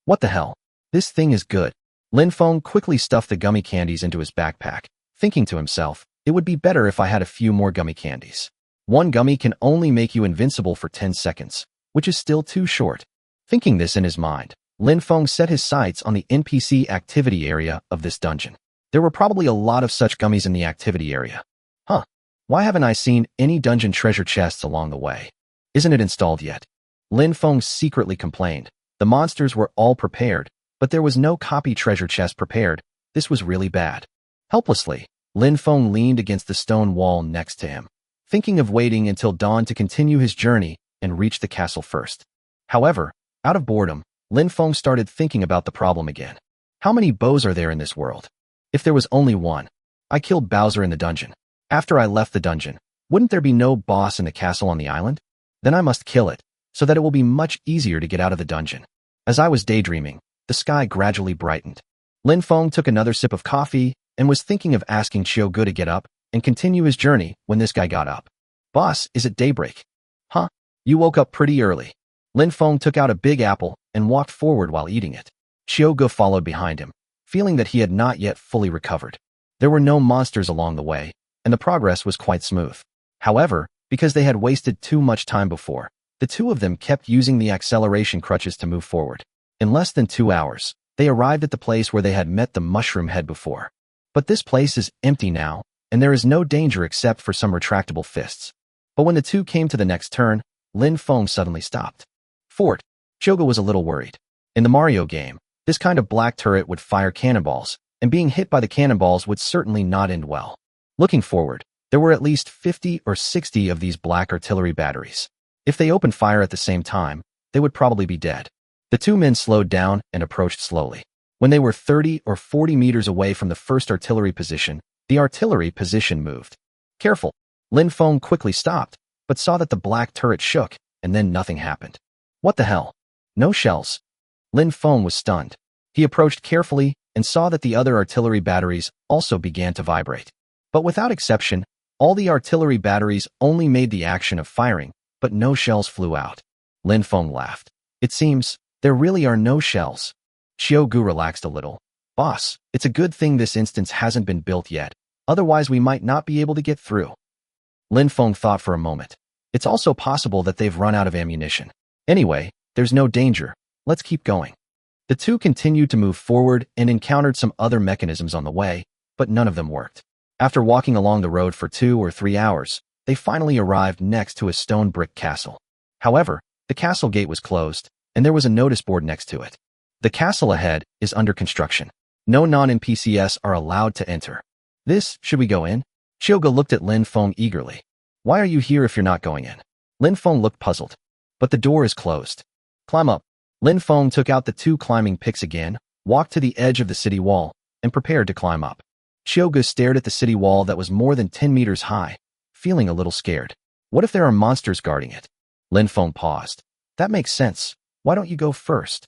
What the hell? This thing is good. Lin Feng quickly stuffed the gummy candies into his backpack, thinking to himself, it would be better if I had a few more gummy candies. 1 gummy can only make you invincible for 10 seconds, which is still too short. Thinking this in his mind, Lin Feng set his sights on the NPC activity area of this dungeon. There were probably a lot of such gummies in the activity area. Huh. Why haven't I seen any dungeon treasure chests along the way? Isn't it installed yet? Lin Feng secretly complained. The monsters were all prepared, but there was no copy treasure chest prepared. This was really bad. Helplessly, Lin Feng leaned against the stone wall next to him, thinking of waiting until dawn to continue his journey and reach the castle first. However, out of boredom, Lin Feng started thinking about the problem again. How many bows are there in this world? If there was only one, I killed Bowser in the dungeon. After I left the dungeon, wouldn't there be no boss in the castle on the island? Then I must kill it, so that it will be much easier to get out of the dungeon. As I was daydreaming, the sky gradually brightened. Lin Feng took another sip of coffee and was thinking of asking Chiyoga to get up and continue his journey when this guy got up. Boss, is it daybreak? Huh? You woke up pretty early. Lin Feng took out a big apple and walked forward while eating it. Chiyoga followed behind him, feeling that he had not yet fully recovered. There were no monsters along the way, and the progress was quite smooth. However, because they had wasted too much time before, the two of them kept using the acceleration crutches to move forward. In less than 2 hours, they arrived at the place where they had met the mushroom head before. But this place is empty now, and there is no danger except for some retractable fists. But when the two came to the next turn, Lin Feng suddenly stopped. Fort. Choga was a little worried. In the Mario game, this kind of black turret would fire cannonballs, and being hit by the cannonballs would certainly not end well. Looking forward, there were at least 50 or 60 of these black artillery batteries. If they opened fire at the same time, they would probably be dead. The two men slowed down and approached slowly. When they were 30 or 40 meters away from the first artillery position, the artillery position moved. Careful! Lin Feng quickly stopped, but saw that the black turret shook, and then nothing happened. What the hell? No shells. Lin Feng was stunned. He approached carefully and saw that the other artillery batteries also began to vibrate. But without exception, all the artillery batteries only made the action of firing, but no shells flew out. Lin Feng laughed. It seems there really are no shells. Xiao Gu relaxed a little. Boss, it's a good thing this instance hasn't been built yet, otherwise we might not be able to get through. Lin Feng thought for a moment. It's also possible that they've run out of ammunition. Anyway, there's no danger. Let's keep going. The two continued to move forward and encountered some other mechanisms on the way, but none of them worked. After walking along the road for 2 or 3 hours, they finally arrived next to a stone brick castle. However, the castle gate was closed, and there was a notice board next to it. The castle ahead is under construction. No non-NPCs are allowed to enter. Should we go in? Xiaoga looked at Lin Feng eagerly. Why are you here if you're not going in? Lin Feng looked puzzled. But the door is closed. Climb up. Lin Feng took out the 2 climbing picks again, walked to the edge of the city wall, and prepared to climb up. Xiaoga stared at the city wall that was more than 10 meters high, feeling a little scared. What if there are monsters guarding it? Lin Feng paused. That makes sense. Why don't you go first?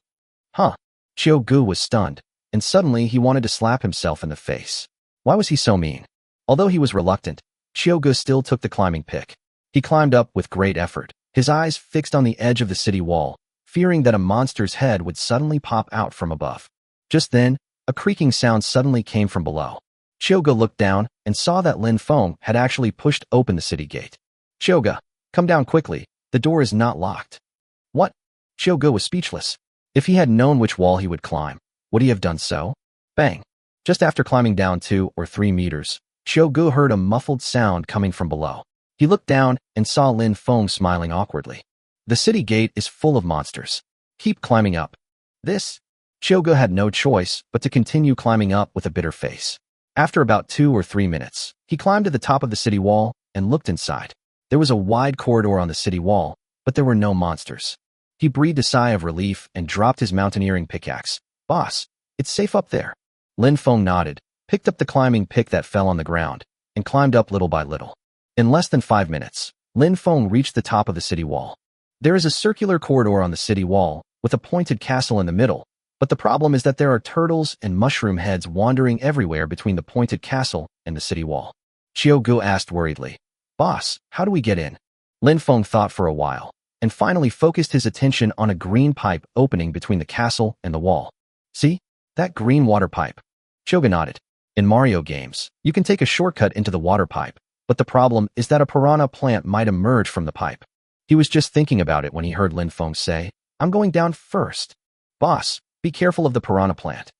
Huh. Xiaogu was stunned, and suddenly he wanted to slap himself in the face. Why was he so mean? Although he was reluctant, Xiaogu still took the climbing pick. He climbed up with great effort, his eyes fixed on the edge of the city wall, fearing that a monster's head would suddenly pop out from above. Just then, a creaking sound suddenly came from below. Xiaoga looked down and saw that Lin Feng had actually pushed open the city gate. Xiaoga, come down quickly. The door is not locked. What? Xiaoga was speechless. If he had known which wall he would climb, would he have done so? Bang! Just after climbing down 2 or 3 meters, Xiaogu heard a muffled sound coming from below. He looked down and saw Lin Feng smiling awkwardly. The city gate is full of monsters. Keep climbing up. Xiaogu had no choice but to continue climbing up with a bitter face. After about 2 or 3 minutes, he climbed to the top of the city wall and looked inside. There was a wide corridor on the city wall, but there were no monsters. He breathed a sigh of relief and dropped his mountaineering pickaxe. Boss, it's safe up there. Lin Feng nodded, picked up the climbing pick that fell on the ground, and climbed up little by little. In less than 5 minutes, Lin Feng reached the top of the city wall. There is a circular corridor on the city wall, with a pointed castle in the middle, but the problem is that there are turtles and mushroom heads wandering everywhere between the pointed castle and the city wall. Xiaogu asked worriedly, Boss, how do we get in? Lin Feng thought for a while, and finally focused his attention on a green pipe opening between the castle and the wall. See? That green water pipe. Xiaoga nodded. In Mario games, you can take a shortcut into the water pipe, but the problem is that a piranha plant might emerge from the pipe. He was just thinking about it when he heard Lin Feng say, I'm going down first. Boss, be careful of the piranha plant.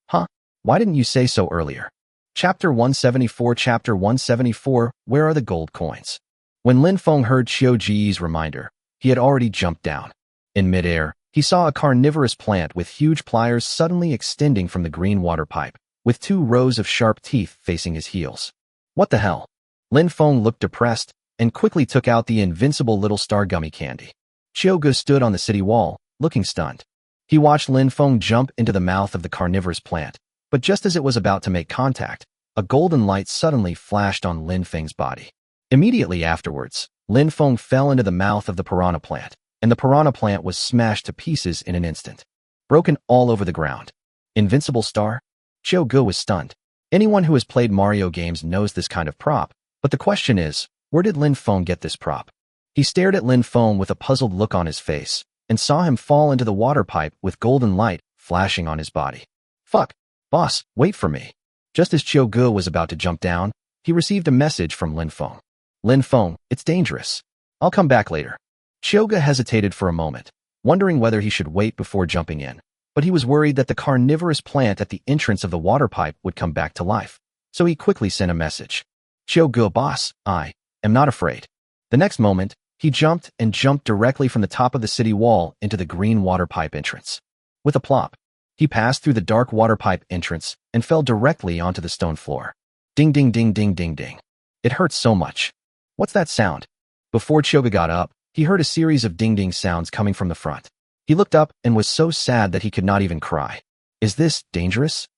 Huh? Why didn't you say so earlier? Chapter 174, Where are the gold coins? When Lin Feng heard Xiao Ji's reminder, he had already jumped down. In midair, he saw a carnivorous plant with huge pliers suddenly extending from the green water pipe, with 2 rows of sharp teeth facing his heels. What the hell? Lin Feng looked depressed and quickly took out the invincible little star gummy candy. Xiaogu stood on the city wall, looking stunned. He watched Lin Feng jump into the mouth of the carnivorous plant, but just as it was about to make contact, a golden light suddenly flashed on Lin Feng's body. Immediately afterwards, Lin Feng fell into the mouth of the piranha plant, and the piranha plant was smashed to pieces in an instant. Broken all over the ground. Invincible star? Xiaogu was stunned. Anyone who has played Mario games knows this kind of prop, but the question is, where did Lin Feng get this prop? He stared at Lin Feng with a puzzled look on his face, and saw him fall into the water pipe with golden light flashing on his body. Fuck! Boss, wait for me. Just as Xiaogu was about to jump down, he received a message from Lin Feng. Lin Feng, it's dangerous. I'll come back later. Xiaogu hesitated for a moment, wondering whether he should wait before jumping in, but he was worried that the carnivorous plant at the entrance of the water pipe would come back to life, so he quickly sent a message. Xiaogu, boss, I am not afraid. The next moment, he jumped directly from the top of the city wall into the green water pipe entrance. With a plop, he passed through the dark water pipe entrance and fell directly onto the stone floor. Ding ding ding ding ding ding. It hurts so much. What's that sound? Before Chioga got up, he heard a series of ding-ding sounds coming from the front. He looked up and was so sad that he could not even cry. Is this dangerous?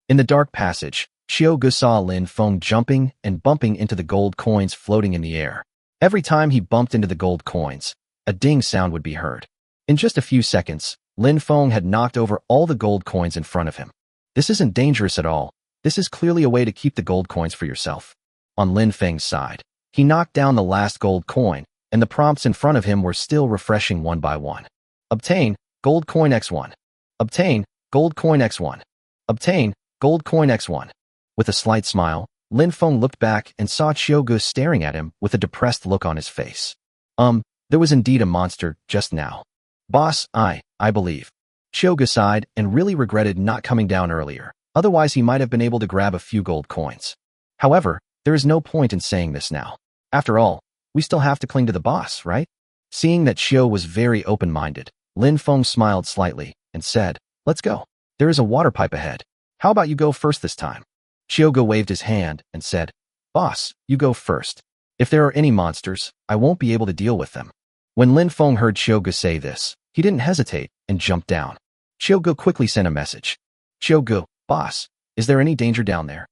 In the dark passage, Chioga saw Lin Feng jumping and bumping into the gold coins floating in the air. Every time he bumped into the gold coins, a ding sound would be heard. In just a few seconds, Lin Feng had knocked over all the gold coins in front of him. This isn't dangerous at all. This is clearly a way to keep the gold coins for yourself. On Lin Feng's side, he knocked down the last gold coin, and the prompts in front of him were still refreshing one by one. Obtain gold coin X1. Obtain gold coin X1. Obtain gold coin X1. With a slight smile, Lin Feng looked back and saw Chioga staring at him with a depressed look on his face. There was indeed a monster just now. Boss, I believe. Chioga sighed and really regretted not coming down earlier. Otherwise, he might have been able to grab a few gold coins. However, there is no point in saying this now. After all, we still have to cling to the boss, right? Seeing that Chio was very open-minded, Lin Feng smiled slightly and said, "Let's go. There is a water pipe ahead. How about you go first this time?" Chioga waved his hand and said, "Boss, you go first. If there are any monsters, I won't be able to deal with them." When Lin Feng heard Chioga say this, he didn't hesitate and jumped down. Chioga quickly sent a message. "Chioga, boss, is there any danger down there?"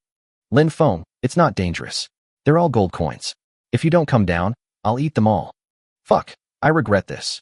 "Lin Feng, it's not dangerous. They're all gold coins. If you don't come down, I'll eat them all." "Fuck, I regret this."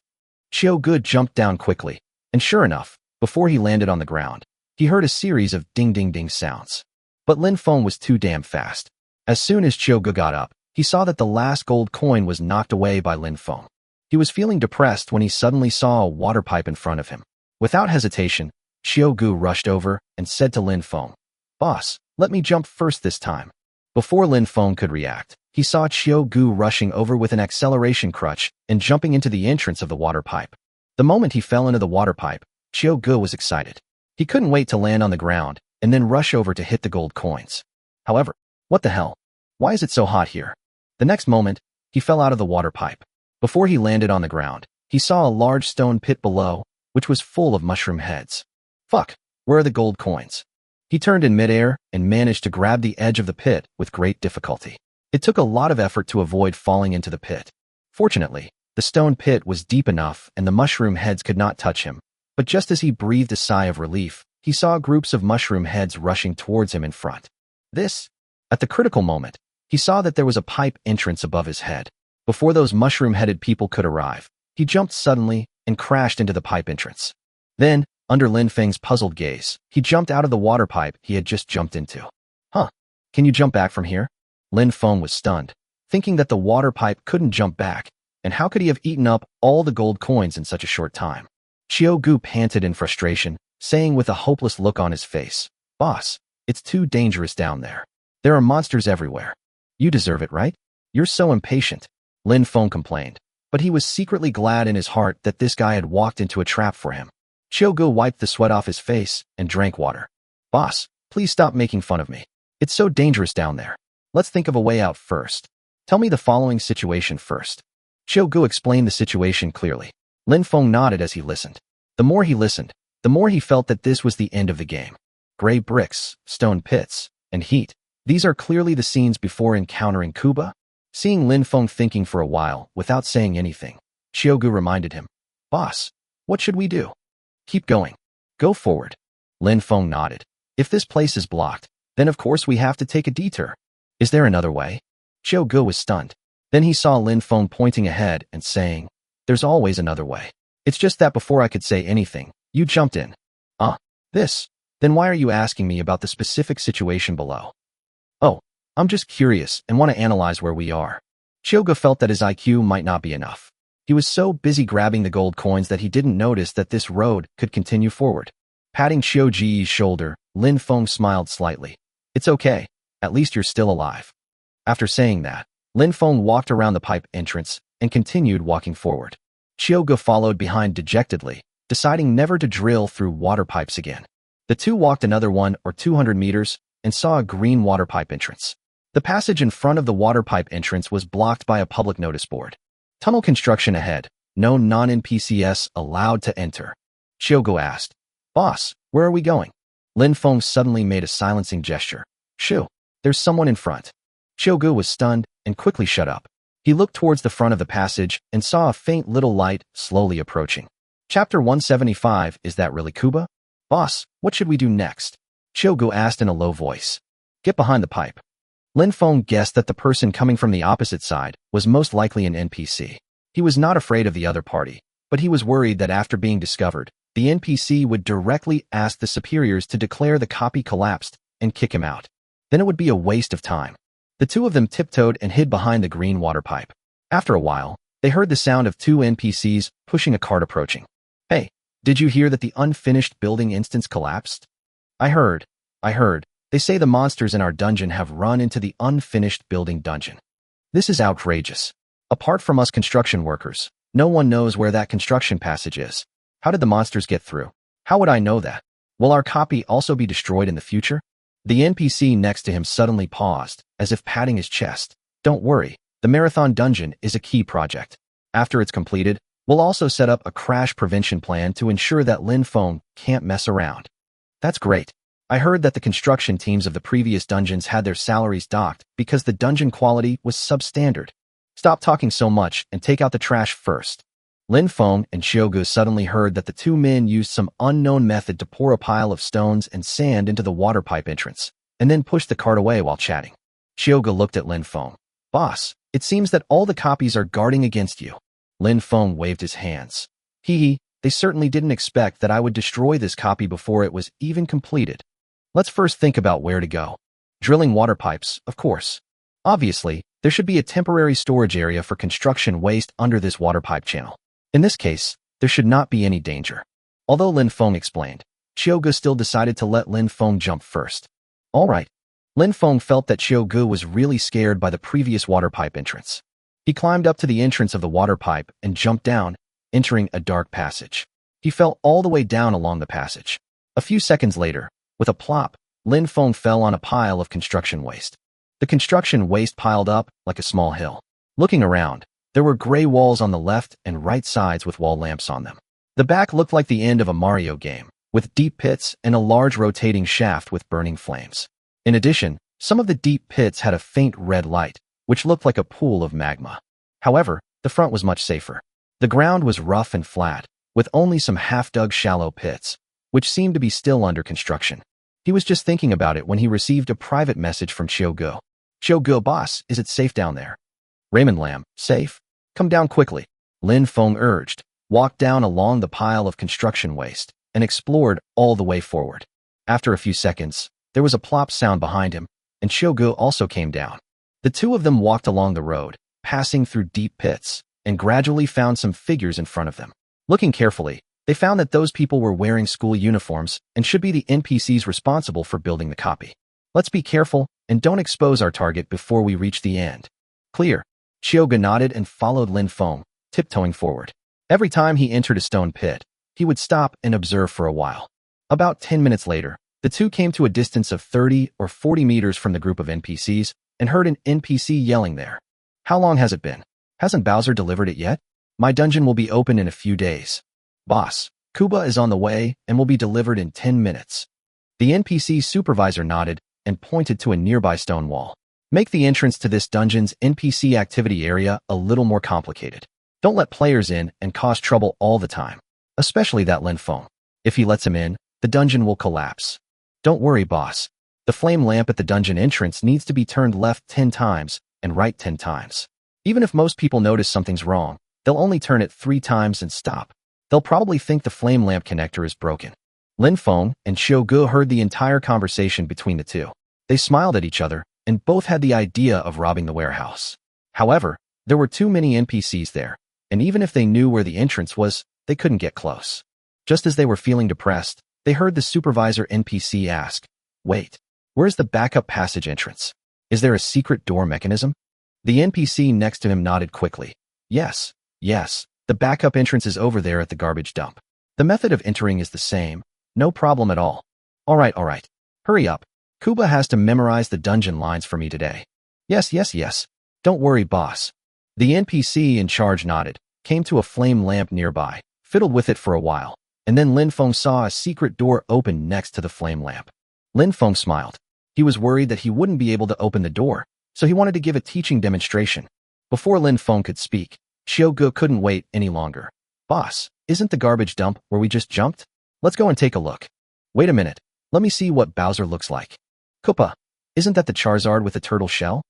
Chioga jumped down quickly, and sure enough, before he landed on the ground, he heard a series of ding-ding-ding sounds. But Lin Feng was too damn fast. As soon as Chioga got up, he saw that the last gold coin was knocked away by Lin Feng. He was feeling depressed when he suddenly saw a water pipe in front of him. Without hesitation, Chioga rushed over and said to Lin Feng, "Boss, let me jump first this time." Before Lin Feng could react, he saw Chioga rushing over with an acceleration crutch and jumping into the entrance of the water pipe. The moment he fell into the water pipe, Chioga was excited. He couldn't wait to land on the ground and then rush over to hit the gold coins. However, what the hell? Why is it so hot here? The next moment, he fell out of the water pipe. Before he landed on the ground, he saw a large stone pit below, which was full of mushroom heads. Fuck, where are the gold coins? He turned in midair and managed to grab the edge of the pit with great difficulty. It took a lot of effort to avoid falling into the pit. Fortunately, the stone pit was deep enough and the mushroom heads could not touch him. But just as he breathed a sigh of relief, he saw groups of mushroom heads rushing towards him in front. At the critical moment, he saw that there was a pipe entrance above his head. Before those mushroom-headed people could arrive, he jumped suddenly and crashed into the pipe entrance. Then, under Lin Feng's puzzled gaze, he jumped out of the water pipe he had just jumped into. "Huh, can you jump back from here?" Lin Feng was stunned, thinking that the water pipe couldn't jump back, and how could he have eaten up all the gold coins in such a short time? Chioga panted in frustration, saying with a hopeless look on his face, "Boss, it's too dangerous down there. There are monsters everywhere. You deserve it, right? You're so impatient." Lin Feng complained, but he was secretly glad in his heart that this guy had walked into a trap for him. Chioga wiped the sweat off his face and drank water. "Boss, please stop making fun of me. It's so dangerous down there. Let's think of a way out first. Tell me the following situation first." Chioga explained the situation clearly. Lin Feng nodded as he listened. The more he listened, the more he felt that this was the end of the game. Gray bricks, stone pits, and heat. These are clearly the scenes before encountering Kuba. Seeing Lin Feng thinking for a while without saying anything, Chioga reminded him, "Boss, what should we do?" "Keep going. Go forward." Lin Feng nodded. "If this place is blocked, then of course we have to take a detour. Is there another way?" Chioga was stunned. Then he saw Lin Feng pointing ahead and saying, "There's always another way. It's just that before I could say anything, you jumped in." This? Then why are you asking me about the specific situation below?" "Oh, I'm just curious and want to analyze where we are." Chioga felt that his IQ might not be enough. He was so busy grabbing the gold coins that he didn't notice that this road could continue forward. Patting Chioji's shoulder, Lin Feng smiled slightly. "It's okay. At least you're still alive." After saying that, Lin Feng walked around the pipe entrance and continued walking forward. Chioga followed behind dejectedly, deciding never to drill through water pipes again. The two walked another 100 or 200 meters and saw a green water pipe entrance. The passage in front of the water pipe entrance was blocked by a public notice board. Tunnel construction ahead. No non-NPCs allowed to enter. Xiaogu asked, "Boss, where are we going?" Lin Feng suddenly made a silencing gesture. "Shoo, there's someone in front." Xiaogu was stunned and quickly shut up. He looked towards the front of the passage and saw a faint little light slowly approaching. Chapter 175, Is that really Kuba? "Boss, what should we do next?" Xiaogu asked in a low voice. "Get behind the pipe." Lin Feng guessed that the person coming from the opposite side was most likely an NPC. He was not afraid of the other party, but he was worried that after being discovered, the NPC would directly ask the superiors to declare the copy collapsed and kick him out. Then it would be a waste of time. The two of them tiptoed and hid behind the green water pipe. After a while, they heard the sound of two NPCs pushing a cart approaching. "Hey, did you hear that the unfinished building instance collapsed?" I heard. They say the monsters in our dungeon have run into the unfinished building dungeon. This is outrageous. Apart from us construction workers, no one knows where that construction passage is. How did the monsters get through? How would I know that? Will our copy also be destroyed in the future?" The NPC next to him suddenly paused, as if patting his chest. "Don't worry, the marathon dungeon is a key project. After it's completed, we'll also set up a crash prevention plan to ensure that Lin Feng can't mess around." "That's great. I heard that the construction teams of the previous dungeons had their salaries docked because the dungeon quality was substandard. Stop talking so much and take out the trash first." Lin Feng and Xiaogu suddenly heard that the two men used some unknown method to pour a pile of stones and sand into the water pipe entrance, and then pushed the cart away while chatting. Xiaogu looked at Lin Feng. "Boss, it seems that all the copies are guarding against you." Lin Feng waved his hands. They certainly didn't expect that I would destroy this copy before it was even completed. Let's first think about where to go. Drilling water pipes, of course. Obviously, there should be a temporary storage area for construction waste under this water pipe channel. In this case, there should not be any danger. Although Lin Feng explained, Xiaogu still decided to let Lin Feng jump first. All right. Lin Feng felt that Xiaogu was really scared by the previous water pipe entrance. He climbed up to the entrance of the water pipe and jumped down, entering a dark passage. He fell all the way down along the passage. A few seconds later, with a plop, Lin Feng fell on a pile of construction waste. The construction waste piled up like a small hill. Looking around, there were gray walls on the left and right sides with wall lamps on them. The back looked like the end of a Mario game, with deep pits and a large rotating shaft with burning flames. In addition, some of the deep pits had a faint red light, which looked like a pool of magma. However, the front was much safer. The ground was rough and flat, with only some half-dug shallow pits, which seemed to be still under construction. He was just thinking about it when he received a private message from Xiaogu. "Xiaogu, boss, is it safe down there?" "Raymond Lam, safe? Come down quickly," Lin Feng urged, walked down along the pile of construction waste, and explored all the way forward. After a few seconds, there was a plop sound behind him, and Xiaogu also came down. The two of them walked along the road, passing through deep pits, and gradually found some figures in front of them. Looking carefully, they found that those people were wearing school uniforms and should be the NPCs responsible for building the copy. "Let's be careful and don't expose our target before we reach the end." "Clear." Xiaogu nodded and followed Lin Feng, tiptoeing forward. Every time he entered a stone pit, he would stop and observe for a while. About 10 minutes later, the two came to a distance of 30 or 40 meters from the group of NPCs and heard an NPC yelling there. "How long has it been? Hasn't Bowser delivered it yet? My dungeon will be open in a few days." "Boss, Kuba is on the way and will be delivered in 10 minutes. The NPC supervisor nodded and pointed to a nearby stone wall. "Make the entrance to this dungeon's NPC activity area a little more complicated. Don't let players in and cause trouble all the time, especially that Lin Feng. If he lets him in, the dungeon will collapse." "Don't worry, boss. The flame lamp at the dungeon entrance needs to be turned left 10 times and right 10 times. Even if most people notice something's wrong, they'll only turn it 3 times and stop. They'll probably think the flame lamp connector is broken." Lin Feng and Xiaogu heard the entire conversation between the two. They smiled at each other, and both had the idea of robbing the warehouse. However, there were too many NPCs there, and even if they knew where the entrance was, they couldn't get close. Just as they were feeling depressed, they heard the supervisor NPC ask, "Wait, where's the backup passage entrance? Is there a secret door mechanism?" The NPC next to him nodded quickly. Yes, the backup entrance is over there at the garbage dump. The method of entering is the same, no problem at all." All right. Hurry up. Kuba has to memorize the dungeon lines for me today." Yes, yes, yes. Don't worry, boss. The NPC in charge nodded, came to a flame lamp nearby, fiddled with it for a while, and then Lin Feng saw a secret door open next to the flame lamp. Lin Feng smiled. He was worried that he wouldn't be able to open the door, so he wanted to give a teaching demonstration. Before Lin Feng could speak, Xiaogu couldn't wait any longer. Boss, isn't the garbage dump where we just jumped? Let's go and take a look. Wait a minute. Let me see what Bowser looks like. Koopa, isn't that the Charizard with the turtle shell?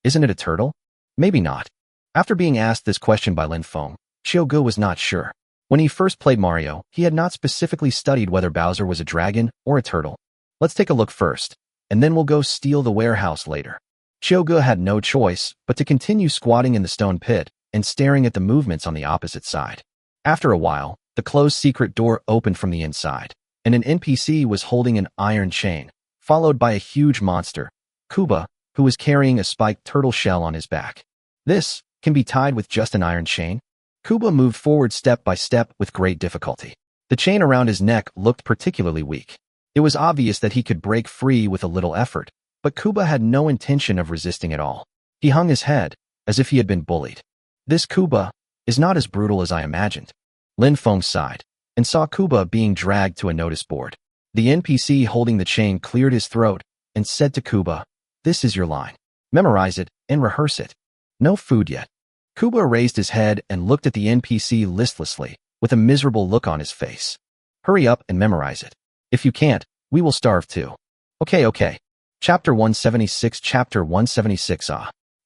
Isn't it a turtle? Maybe not. After being asked this question by Lin Feng, Xiaogu was not sure. When he first played Mario, he had not specifically studied whether Bowser was a dragon or a turtle. Let's take a look first, and then we'll go steal the warehouse later. Xiaogu had no choice but to continue squatting in the stone pit and staring at the movements on the opposite side. After a while, the closed secret door opened from the inside, and an NPC was holding an iron chain, followed by a huge monster, Koopa, who was carrying a spiked turtle shell on his back. This can be tied with just an iron chain? Koopa moved forward step by step with great difficulty. The chain around his neck looked particularly weak. It was obvious that he could break free with a little effort, but Koopa had no intention of resisting at all. He hung his head, as if he had been bullied. This Koopa is not as brutal as I imagined. Lin Feng sighed, and saw Koopa being dragged to a notice board. The NPC holding the chain cleared his throat and said to Koopa, "This is your line. Memorize it and rehearse it. No food yet." Koopa raised his head and looked at the NPC listlessly, with a miserable look on his face. "Hurry up and memorize it. If you can't, we will starve too." Okay. Chapter 176 Chapter 176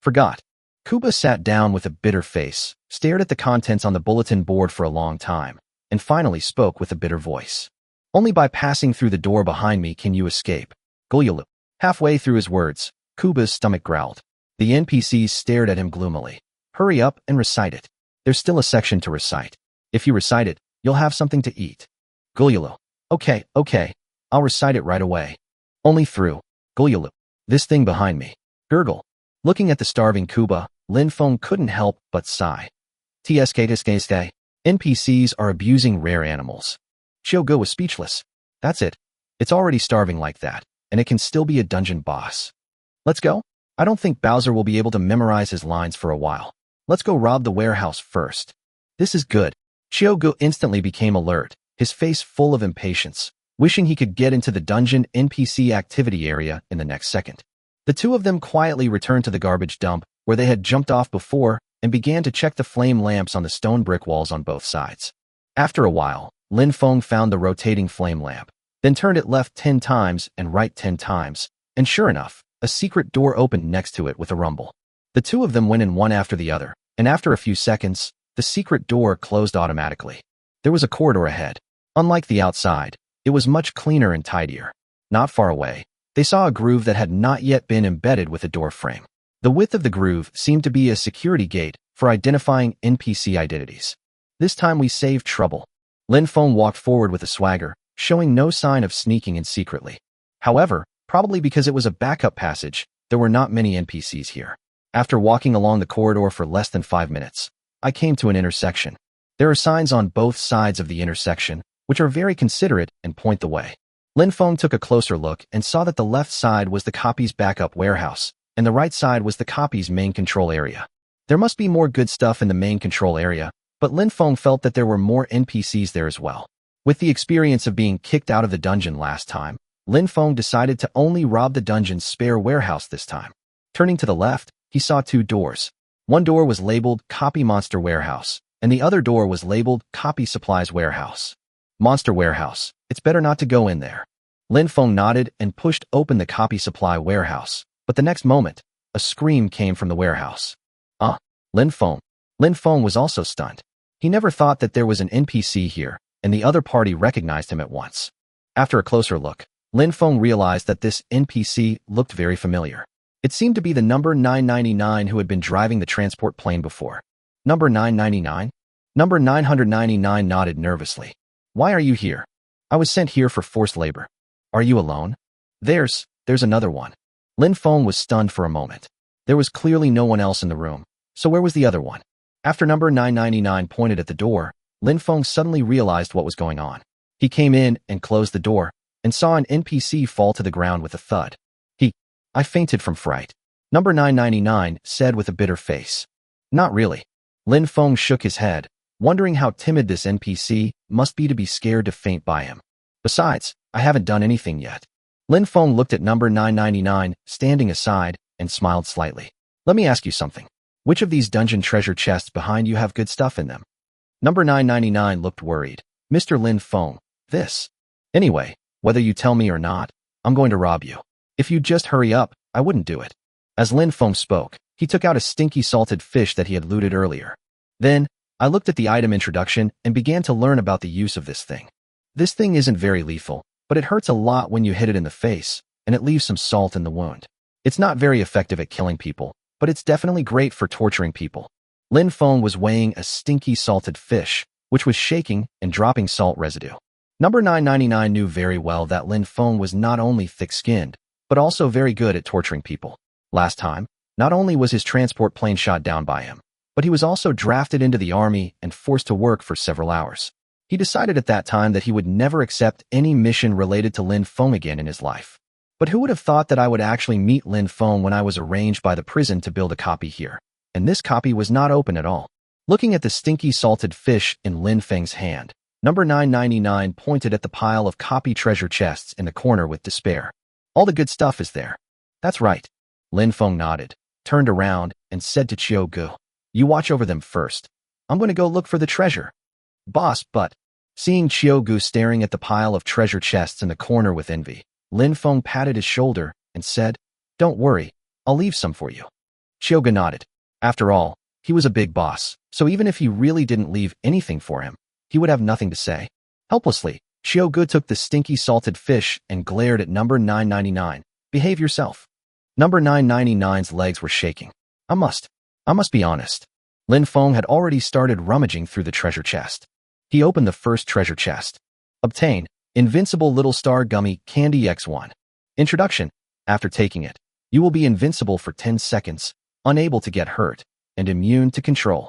Forgot. Koopa sat down with a bitter face, stared at the contents on the bulletin board for a long time, and finally spoke with a bitter voice. "Only by passing through the door behind me can you escape." Gulyulu. Halfway through his words, Koopa's stomach growled. The NPCs stared at him gloomily. "Hurry up and recite it. There's still a section to recite. If you recite it, you'll have something to eat." Gulyulu. Okay, I'll recite it right away. "Only through." Gulyulu. "This thing behind me." Gurgle. Looking at the starving Koopa, Lin Feng couldn't help but sigh. Tsk. NPCs are abusing rare animals. Xiaogu was speechless. That's it. It's already starving like that, and it can still be a dungeon boss. Let's go? I don't think Bowser will be able to memorize his lines for a while. Let's go rob the warehouse first. This is good. Xiaogu instantly became alert, his face full of impatience, wishing he could get into the dungeon NPC activity area in the next second. The two of them quietly returned to the garbage dump, where they had jumped off before, and began to check the flame lamps on the stone brick walls on both sides. After a while, Lin Feng found the rotating flame lamp, then turned it left 10 times and right 10 times, and sure enough, a secret door opened next to it with a rumble. The two of them went in one after the other, and after a few seconds, the secret door closed automatically. There was a corridor ahead. Unlike the outside, it was much cleaner and tidier. Not far away, they saw a groove that had not yet been embedded with a door frame. The width of the groove seemed to be a security gate for identifying NPC identities. This time we saved trouble. Lin Feng walked forward with a swagger, showing no sign of sneaking in secretly. However, probably because it was a backup passage, there were not many NPCs here. After walking along the corridor for less than 5 minutes, I came to an intersection. There are signs on both sides of the intersection, which are very considerate and point the way. Lin Feng took a closer look and saw that the left side was the copy's backup warehouse, and the right side was the copy's main control area. There must be more good stuff in the main control area, but Lin Feng felt that there were more NPCs there as well. With the experience of being kicked out of the dungeon last time, Lin Feng decided to only rob the dungeon's spare warehouse this time. Turning to the left, he saw 2 doors. One door was labeled Copy Monster Warehouse, and the other door was labeled Copy Supplies Warehouse. Monster Warehouse. It's better not to go in there. Lin Feng nodded and pushed open the Copy Supply Warehouse, but the next moment, a scream came from the warehouse. Lin Feng. Lin Feng was also stunned. He never thought that there was an NPC here, and the other party recognized him at once. After a closer look, Lin Feng realized that this NPC looked very familiar. It seemed to be the number 999 who had been driving the transport plane before. Number 999? Number 999 nodded nervously. "Why are you here?" "I was sent here for forced labor." "Are you alone?" There's another one." Lin Feng was stunned for a moment. There was clearly no one else in the room, so where was the other one? After number 999 pointed at the door, Lin Feng suddenly realized what was going on. He came in and closed the door, and saw an NPC fall to the ground with a thud. I fainted from fright. Number 999 said with a bitter face. Not really. Lin Feng shook his head, wondering how timid this NPC must be to be scared to faint by him. Besides, I haven't done anything yet. Lin Feng looked at number 999, standing aside, and smiled slightly. Let me ask you something. Which of these dungeon treasure chests behind you have good stuff in them? Number 999 looked worried. Mr. Lin Feng, this. Anyway, whether you tell me or not, I'm going to rob you. If you'd just hurry up, I wouldn't do it. As Lin Feng spoke, he took out a stinky salted fish that he had looted earlier. Then, I looked at the item introduction and began to learn about the use of this thing. This thing isn't very lethal, but it hurts a lot when you hit it in the face, and it leaves some salt in the wound. It's not very effective at killing people, but it's definitely great for torturing people. Lin Feng was weighing a stinky salted fish, which was shaking and dropping salt residue. Number 999 knew very well that Lin Feng was not only thick-skinned, but also very good at torturing people. Last time, not only was his transport plane shot down by him, but he was also drafted into the army and forced to work for several hours. He decided at that time that he would never accept any mission related to Lin Feng again in his life. But who would have thought that I would actually meet Lin Feng when I was arranged by the prison to build a copy here? And this copy was not open at all. Looking at the stinky salted fish in Lin Feng's hand, number 999 pointed at the pile of copy treasure chests in the corner with despair. All the good stuff is there. That's right. Lin Feng nodded, turned around, and said to Chiu Gu, you watch over them first. I'm going to go look for the treasure. Boss, but... Seeing Chiu Gu staring at the pile of treasure chests in the corner with envy, Lin Feng patted his shoulder and said, don't worry, I'll leave some for you. Chiu Gu nodded. After all, he was a big boss, so even if he really didn't leave anything for him, he would have nothing to say. Helplessly, Chiu Gu took the stinky salted fish and glared at number 999. Behave yourself. Number 999's legs were shaking. I must be honest. Lin Feng had already started rummaging through the treasure chest. He opened the first treasure chest. Obtain, Invincible Little Star Gummy Candy X1. Introduction. After taking it, you will be invincible for 10 seconds, unable to get hurt, and immune to control.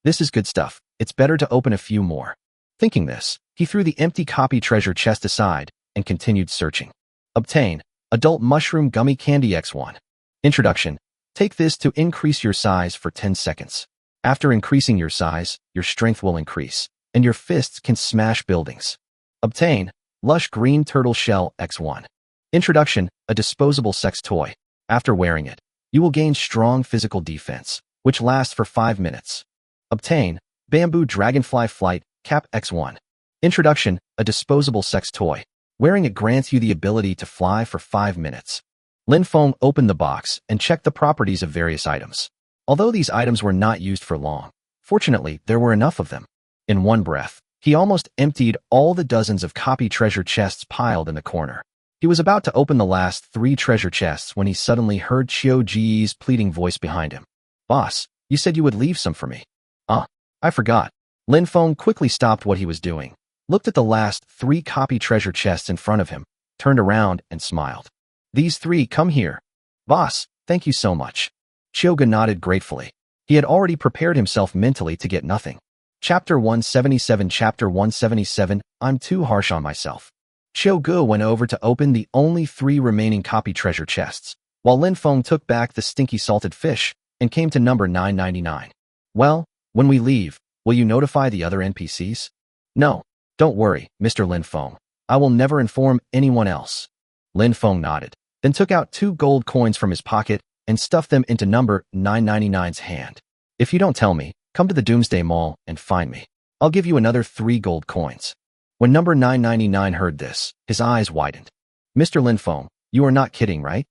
This is good stuff. It's better to open a few more. Thinking this, he threw the empty copy treasure chest aside and continued searching. Obtain, Adult Mushroom Gummy Candy X1. Introduction. Take this to increase your size for 10 seconds. After increasing your size, your strength will increase, and your fists can smash buildings. Obtain, Lush Green Turtle Shell X1. Introduction, a disposable sex toy. After wearing it, you will gain strong physical defense, which lasts for 5 minutes. Obtain, Bamboo Dragonfly Flight Cap X1. Introduction, a disposable sex toy. Wearing it grants you the ability to fly for 5 minutes. Lin Feng opened the box and checked the properties of various items. Although these items were not used for long, fortunately, there were enough of them. In one breath, he almost emptied all the dozens of copy treasure chests piled in the corner. He was about to open the last 3 treasure chests when he suddenly heard Chiu Ji's pleading voice behind him. Boss, you said you would leave some for me. I forgot. Lin Feng quickly stopped what he was doing, looked at the last 3 copy treasure chests in front of him, turned around and smiled. These 3, come here. Boss, thank you so much. Chiu Gu nodded gratefully. He had already prepared himself mentally to get nothing. Chapter 177. Chapter 177, I'm too harsh on myself. Chiu Gu went over to open the only 3 remaining copy treasure chests, while Lin Feng took back the stinky salted fish and came to number 999. Well, when we leave, will you notify the other NPCs? No, don't worry, Mr. Lin Feng. I will never inform anyone else. Lin Feng nodded, then took out 2 gold coins from his pocket and stuffed them into number 999's hand. If you don't tell me, come to the Doomsday Mall and find me. I'll give you another 3 gold coins. When number 999 heard this, his eyes widened. Mr. Lin Feng, you are not kidding, right?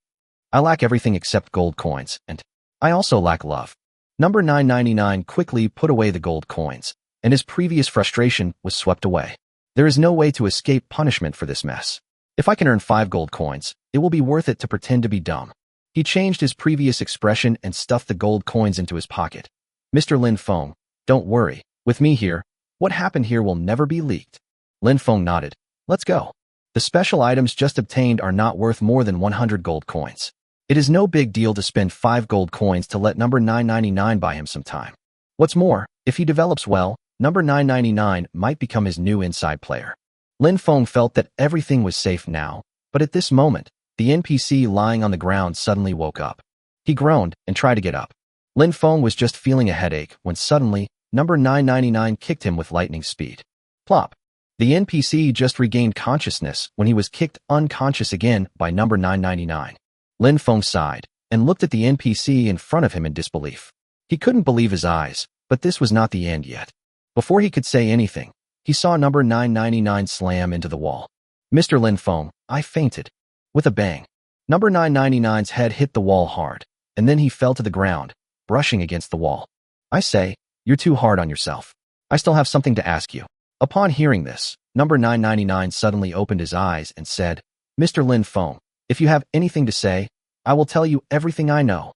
I lack everything except gold coins, and I also lack love. Number 999 quickly put away the gold coins, and his previous frustration was swept away. There is no way to escape punishment for this mess. If I can earn 5 gold coins, it will be worth it to pretend to be dumb. He changed his previous expression and stuffed the gold coins into his pocket. Mr. Lin Feng, don't worry. With me here, what happened here will never be leaked. Lin Feng nodded. Let's go. The special items just obtained are not worth more than 100 gold coins. It is no big deal to spend 5 gold coins to let number 999 buy him some time. What's more, if he develops well, number 999 might become his new inside player. Lin Feng felt that everything was safe now, but at this moment, the NPC lying on the ground suddenly woke up. He groaned and tried to get up. Lin Feng was just feeling a headache when suddenly, number 999 kicked him with lightning speed. Plop. The NPC just regained consciousness when he was kicked unconscious again by number 999. Lin Feng sighed and looked at the NPC in front of him in disbelief. He couldn't believe his eyes, but this was not the end yet. Before he could say anything, he saw number 999 slam into the wall. Mr. Lin Feng, I fainted. With a bang. Number 999's head hit the wall hard, and then he fell to the ground, brushing against the wall. I say, you're too hard on yourself. I still have something to ask you. Upon hearing this, number 999 suddenly opened his eyes and said, Mr. Lin Feng, if you have anything to say, I will tell you everything I know.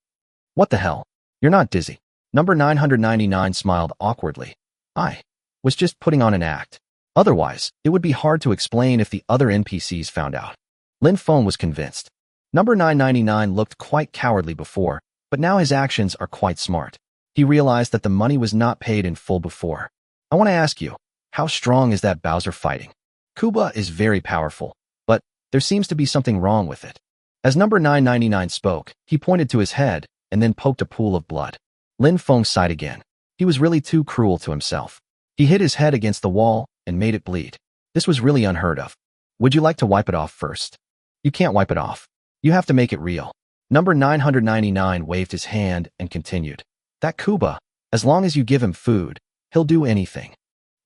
What the hell? You're not dizzy. Number 999 smiled awkwardly. I was just putting on an act. Otherwise, it would be hard to explain if the other NPCs found out. Lin Feng was convinced. Number 999 looked quite cowardly before, but now his actions are quite smart. He realized that the money was not paid in full before. I want to ask you, how strong is that Bowser fighting? Kuba is very powerful, but there seems to be something wrong with it. As number 999 spoke, he pointed to his head and then poked a pool of blood. Lin Feng sighed again. He was really too cruel to himself. He hit his head against the wall and made it bleed. This was really unheard of. Would you like to wipe it off first? You can't wipe it off. You have to make it real. Number 999 waved his hand and continued. That Kuba, as long as you give him food, he'll do anything.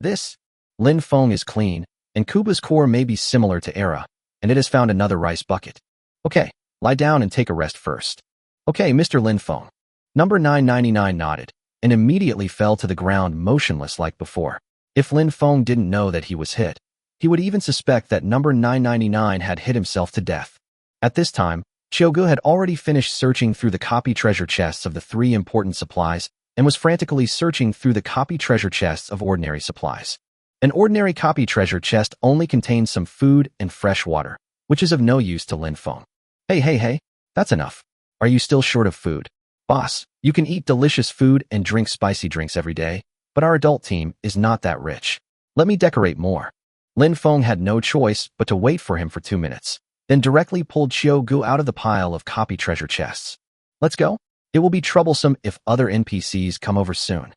This, Lin Feng is clean, and Kuba's core may be similar to Era, and it has found another rice bucket. Okay, lie down and take a rest first. Okay, Mr. Lin Feng. Number 999 nodded, and immediately fell to the ground motionless like before. If Lin Feng didn't know that he was hit, he would even suspect that number 999 had hit himself to death. At this time, Xiaogu had already finished searching through the copy treasure chests of the 3 important supplies and was frantically searching through the copy treasure chests of ordinary supplies. An ordinary copy treasure chest only contains some food and fresh water, which is of no use to Lin Feng. Hey, that's enough. Are you still short of food? Boss, you can eat delicious food and drink spicy drinks every day, but our adult team is not that rich. Let me decorate more. Lin Feng had no choice but to wait for him for 2 minutes, then directly pulled Xiaogu out of the pile of copy treasure chests. Let's go. It will be troublesome if other NPCs come over soon.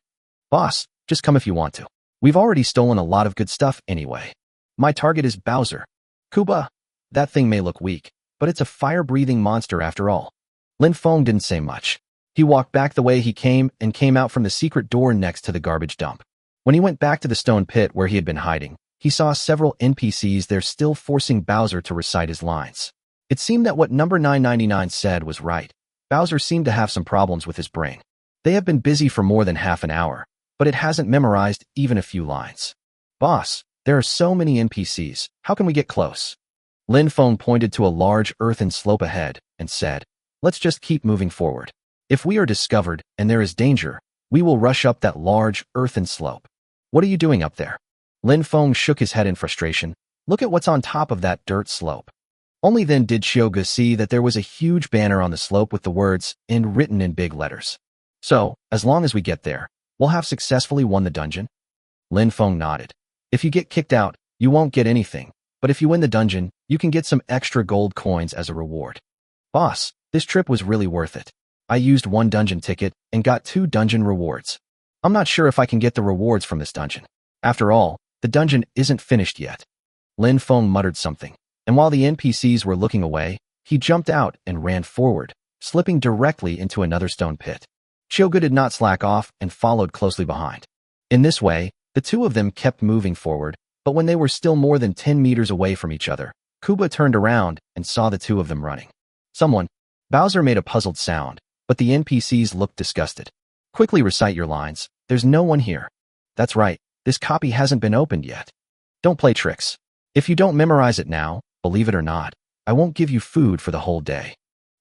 Boss, just come if you want to. We've already stolen a lot of good stuff anyway. My target is Bowser. Kuba, that thing may look weak, but it's a fire-breathing monster after all. Lin Feng didn't say much. He walked back the way he came and came out from the secret door next to the garbage dump. When he went back to the stone pit where he had been hiding, he saw several NPCs there still forcing Bowser to recite his lines. It seemed that what number 999 said was right. Bowser seemed to have some problems with his brain. They have been busy for more than half an hour, but it hasn't memorized even a few lines. Boss, there are so many NPCs. How can we get close? Lin Feng pointed to a large earthen slope ahead and said, let's just keep moving forward. If we are discovered and there is danger, we will rush up that large earthen slope. What are you doing up there? Lin Feng shook his head in frustration. Look at what's on top of that dirt slope. Only then did Xiaogu see that there was a huge banner on the slope with the words "End" written in big letters. So, as long as we get there, we'll have successfully won the dungeon? Lin Feng nodded. If you get kicked out, you won't get anything, but if you win the dungeon, you can get some extra gold coins as a reward. Boss, this trip was really worth it. I used 1 dungeon ticket and got 2 dungeon rewards. I'm not sure if I can get the rewards from this dungeon. After all, the dungeon isn't finished yet. Lin Feng muttered something, and while the NPCs were looking away, he jumped out and ran forward, slipping directly into another stone pit. Xiaogu did not slack off and followed closely behind. In this way, the two of them kept moving forward, but when they were still more than 10 meters away from each other, Kuba turned around and saw the two of them running. Someone. Bowser made a puzzled sound, but the NPCs looked disgusted. Quickly recite your lines. There's no one here. That's right. This copy hasn't been opened yet. Don't play tricks. If you don't memorize it now, believe it or not, I won't give you food for the whole day.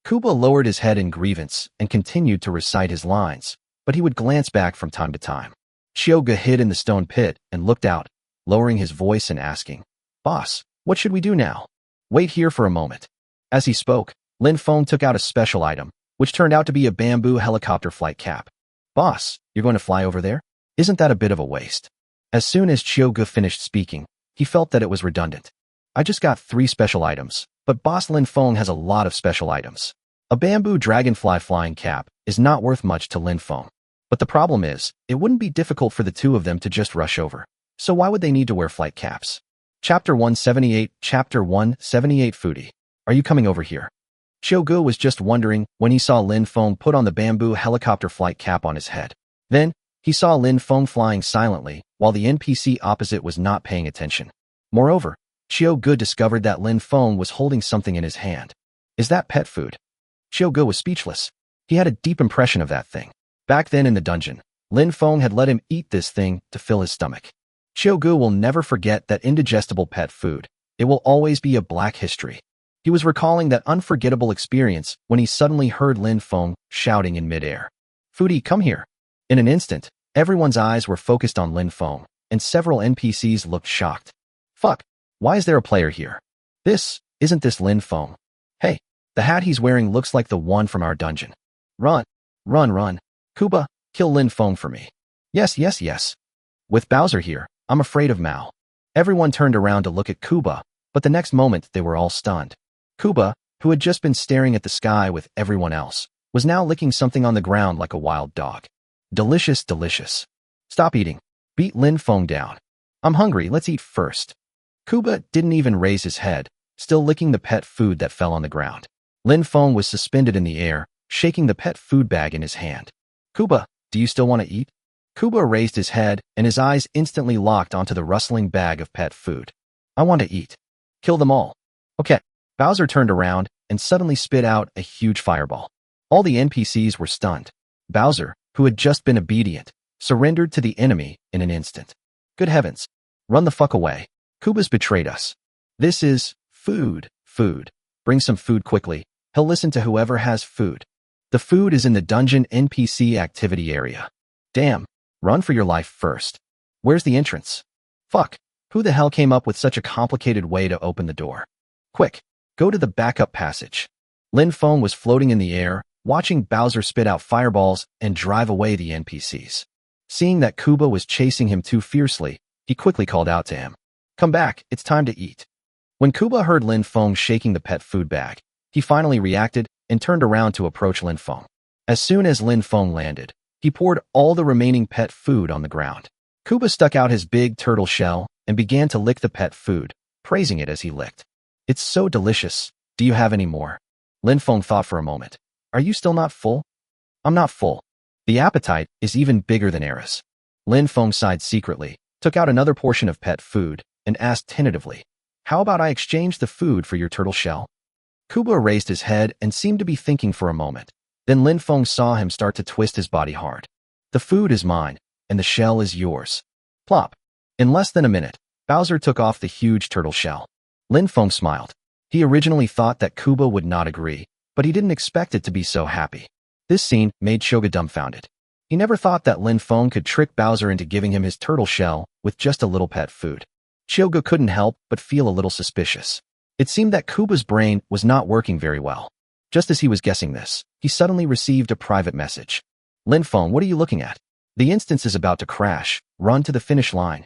Kuba lowered his head in grievance and continued to recite his lines, but he would glance back from time to time. Xiaogu hid in the stone pit and looked out, lowering his voice and asking, Boss, what should we do now? Wait here for a moment. As he spoke, Lin Feng took out a special item, which turned out to be a bamboo helicopter flight cap. Boss, you're going to fly over there? Isn't that a bit of a waste? As soon as Xiaogu finished speaking, he felt that it was redundant. I just got 3 special items, but Boss Lin Feng has a lot of special items. A bamboo dragonfly flying cap is not worth much to Lin Feng. But the problem is, it wouldn't be difficult for the two of them to just rush over. So why would they need to wear flight caps? Chapter 178 Chapter 178 Foodie. Are you coming over here? Xiaogu was just wondering when he saw Lin Feng put on the bamboo helicopter flight cap on his head. Then, he saw Lin Feng flying silently, while the NPC opposite was not paying attention. Moreover, Xiaogu discovered that Lin Feng was holding something in his hand. Is that pet food? Xiaogu was speechless. He had a deep impression of that thing. Back then in the dungeon, Lin Feng had let him eat this thing to fill his stomach. Xiaogu will never forget that indigestible pet food. It will always be a black history. He was recalling that unforgettable experience when he suddenly heard Lin Feng shouting in midair. Foodie, come here. In an instant, everyone's eyes were focused on Lin Feng, and several NPCs looked shocked. Fuck, why is there a player here? Isn't this Lin Feng? Hey, the hat he's wearing looks like the one from our dungeon. Run, run. Kuba, kill Lin Feng for me. Yes. With Bowser here, I'm afraid of Mao. Everyone turned around to look at Kuba, but the next moment they were all stunned. Kuba, who had just been staring at the sky with everyone else, was now licking something on the ground like a wild dog. Delicious. Stop eating. Beat Lin Feng down. I'm hungry, let's eat first. Kuba didn't even raise his head, still licking the pet food that fell on the ground. Lin Feng was suspended in the air, shaking the pet food bag in his hand. Kuba, do you still want to eat? Kuba raised his head, and his eyes instantly locked onto the rustling bag of pet food. I want to eat. Kill them all. Okay. Bowser turned around and suddenly spit out a huge fireball. All the NPCs were stunned. Bowser, who had just been obedient, surrendered to the enemy in an instant. Good heavens. Run the fuck away. Kuba's betrayed us. This is food. Bring some food quickly. He'll listen to whoever has food. The food is in the dungeon NPC activity area. Damn. Run for your life first. Where's the entrance? Fuck. Who the hell came up with such a complicated way to open the door? Quick. Go to the backup passage. Lin Feng was floating in the air, watching Bowser spit out fireballs and drive away the NPCs. Seeing that Kuba was chasing him too fiercely, he quickly called out to him. Come back, it's time to eat. When Kuba heard Lin Feng shaking the pet food bag, he finally reacted and turned around to approach Lin Feng. As soon as Lin Feng landed, he poured all the remaining pet food on the ground. Kuba stuck out his big turtle shell and began to lick the pet food, praising it as he licked. It's so delicious. Do you have any more? Lin Feng thought for a moment. Are you still not full? I'm not full. The appetite is even bigger than Era's. Lin Feng sighed secretly, took out another portion of pet food, and asked tentatively, how about I exchange the food for your turtle shell? Kuba raised his head and seemed to be thinking for a moment. Then Lin Feng saw him start to twist his body hard. The food is mine, and the shell is yours. Plop. In less than a minute, Bowser took off the huge turtle shell. Lin Feng smiled. He originally thought that Kuba would not agree, but he didn't expect it to be so happy. This scene made Shoga dumbfounded. He never thought that Lin Feng could trick Bowser into giving him his turtle shell with just a little pet food. Shoga couldn't help but feel a little suspicious. It seemed that Kuba's brain was not working very well. Just as he was guessing this, he suddenly received a private message. Lin Feng, what are you looking at? The instance is about to crash. Run to the finish line.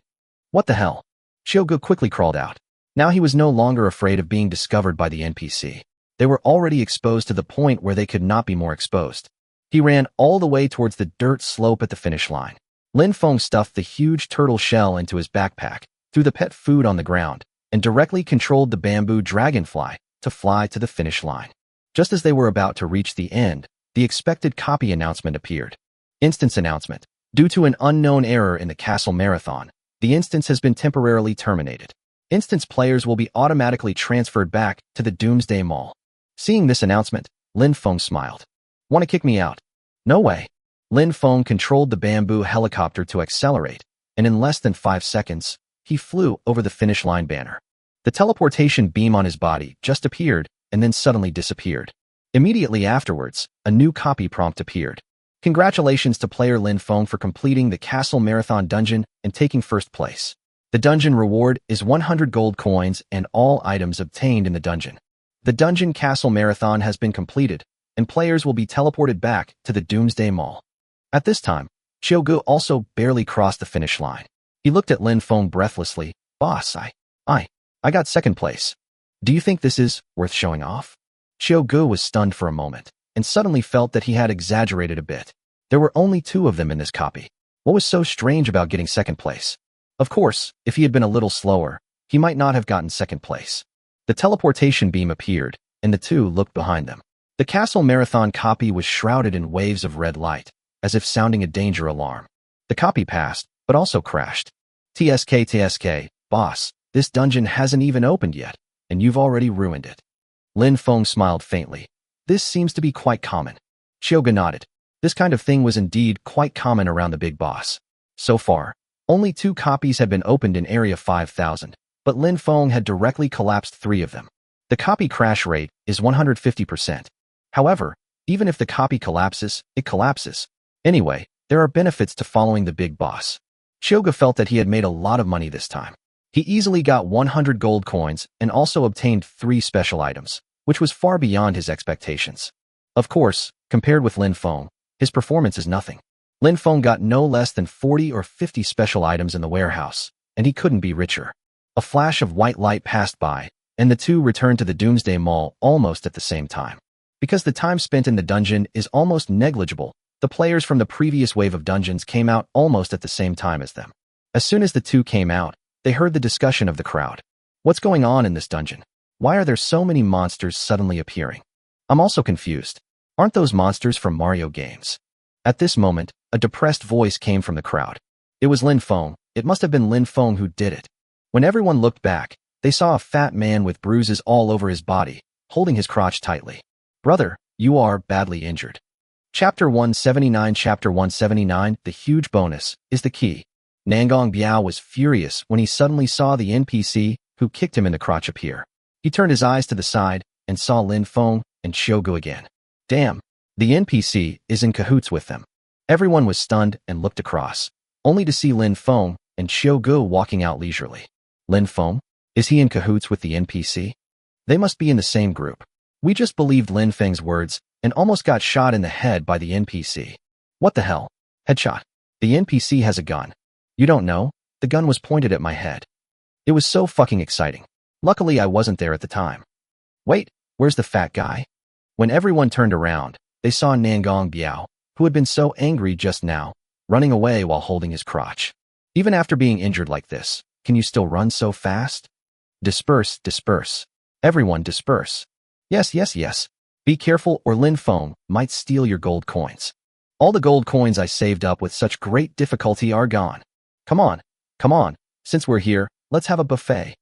What the hell? Shoga quickly crawled out. Now he was no longer afraid of being discovered by the NPC. They were already exposed to the point where they could not be more exposed. He ran all the way towards the dirt slope at the finish line. Lin Feng stuffed the huge turtle shell into his backpack, threw the pet food on the ground, and directly controlled the bamboo dragonfly to fly to the finish line. Just as they were about to reach the end, the expected copy announcement appeared. Instance announcement. Due to an unknown error in the castle marathon, the instance has been temporarily terminated. Instance players will be automatically transferred back to the Doomsday Mall. Seeing this announcement, Lin Feng smiled. Want to kick me out? No way. Lin Feng controlled the bamboo helicopter to accelerate, and in less than 5 seconds, he flew over the finish line banner. The teleportation beam on his body just appeared and then suddenly disappeared. Immediately afterwards, a new copy prompt appeared. Congratulations to player Lin Feng for completing the Castle Marathon dungeon and taking first place. The dungeon reward is 100 gold coins and all items obtained in the dungeon. The dungeon Castle Marathon has been completed, and players will be teleported back to the Doomsday Mall. At this time, Xiaogu also barely crossed the finish line. He looked at Lin Feng breathlessly. Boss, I got second place. Do you think this is worth showing off? Xiao Gu was stunned for a moment, and suddenly felt that he had exaggerated a bit. There were only 2 of them in this copy. What was so strange about getting second place? Of course, if he had been a little slower, he might not have gotten second place. The teleportation beam appeared, and the 2 looked behind them. The Castle Marathon copy was shrouded in waves of red light, as if sounding a danger alarm. The copy passed, but also crashed. TSK, boss, this dungeon hasn't even opened yet, and you've already ruined it. Lin Feng smiled faintly. This seems to be quite common. Xiaoga nodded. This kind of thing was indeed quite common around the big boss. So far, only 2 copies had been opened in Area 5000, but Lin Feng had directly collapsed 3 of them. The copy crash rate is 150%. However, even if the copy collapses, it collapses. Anyway, there are benefits to following the big boss. Xiaoga felt that he had made a lot of money this time. He easily got 100 gold coins and also obtained 3 special items, which was far beyond his expectations. Of course, compared with Lin Feng, his performance is nothing. Lin Feng got no less than 40 or 50 special items in the warehouse, and he couldn't be richer. A flash of white light passed by, and the 2 returned to the Doomsday Mall almost at the same time. Because the time spent in the dungeon is almost negligible, the players from the previous wave of dungeons came out almost at the same time as them. As soon as the 2 came out, they heard the discussion of the crowd. What's going on in this dungeon? Why are there so many monsters suddenly appearing? I'm also confused. Aren't those monsters from Mario games? At this moment, a depressed voice came from the crowd. It was Lin Feng. It must have been Lin Feng who did it. When everyone looked back, they saw a fat man with bruises all over his body, holding his crotch tightly. Brother, you are badly injured. Chapter 179 Chapter 179 The huge bonus is the key. Nangong Biao was furious when he suddenly saw the NPC who kicked him in the crotch appear. He turned his eyes to the side and saw Lin Feng and Xiaogu again. Damn, the NPC is in cahoots with them. Everyone was stunned and looked across, only to see Lin Feng and Xiaogu walking out leisurely. Lin Feng? Is he in cahoots with the NPC? They must be in the same group. We just believed Lin Feng's words and almost got shot in the head by the NPC. What the hell? Headshot. The NPC has a gun. You don't know? The gun was pointed at my head. It was so fucking exciting. Luckily I wasn't there at the time. Wait, where's the fat guy? When everyone turned around, they saw Nangong Biao, who had been so angry just now, running away while holding his crotch. Even after being injured like this, can you still run so fast? Disperse, disperse. Everyone disperse. Yes. Be careful or Lin Feng might steal your gold coins. All the gold coins I saved up with such great difficulty are gone. Come on. Since we're here, let's have a buffet.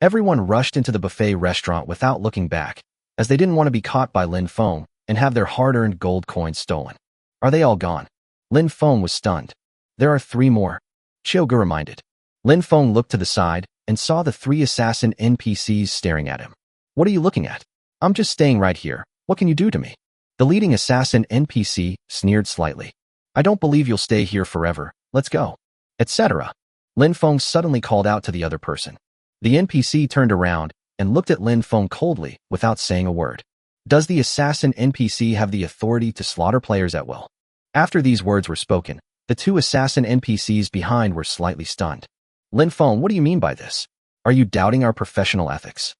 Everyone rushed into the buffet restaurant without looking back, as they didn't want to be caught by Lin Feng and have their hard-earned gold coins stolen. Are they all gone? Lin Feng was stunned. There are 3 more. Xiaogu reminded. Lin Feng looked to the side and saw the 3 assassin NPCs staring at him. What are you looking at? I'm just staying right here. What can you do to me? The leading assassin NPC sneered slightly. I don't believe you'll stay here forever. Let's go. Etc. Lin Feng suddenly called out to the other person. The NPC turned around and looked at Lin Feng coldly without saying a word. Does the assassin NPC have the authority to slaughter players at will? After these words were spoken, the 2 assassin NPCs behind were slightly stunned. Lin Feng, what do you mean by this? Are you doubting our professional ethics?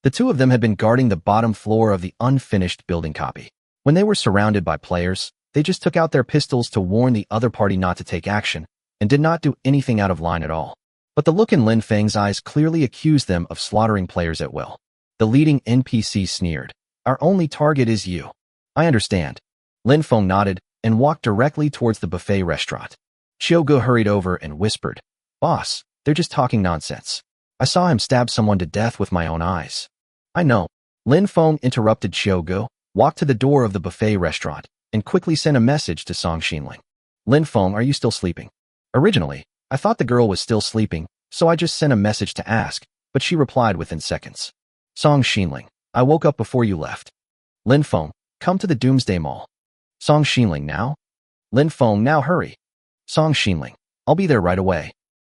The 2 of them had been guarding the bottom floor of the unfinished building copy. When they were surrounded by players, they just took out their pistols to warn the other party not to take action, and did not do anything out of line at all. But the look in Lin Feng's eyes clearly accused them of slaughtering players at will. The leading NPC sneered. Our only target is you. I understand. Lin Feng nodded and walked directly towards the buffet restaurant. Xiaogu hurried over and whispered, Boss, they're just talking nonsense. I saw him stab someone to death with my own eyes. I know. Lin Feng interrupted Xiaogu, walked to the door of the buffet restaurant, and quickly sent a message to Song Xinling. Lin Feng, are you still sleeping? Originally, I thought the girl was still sleeping, so I just sent a message to ask, but she replied within seconds. Song Xinling, I woke up before you left. Lin Feng, come to the Doomsday Mall. Song Xinling, now? Lin Feng, now hurry. Song Xinling, I'll be there right away.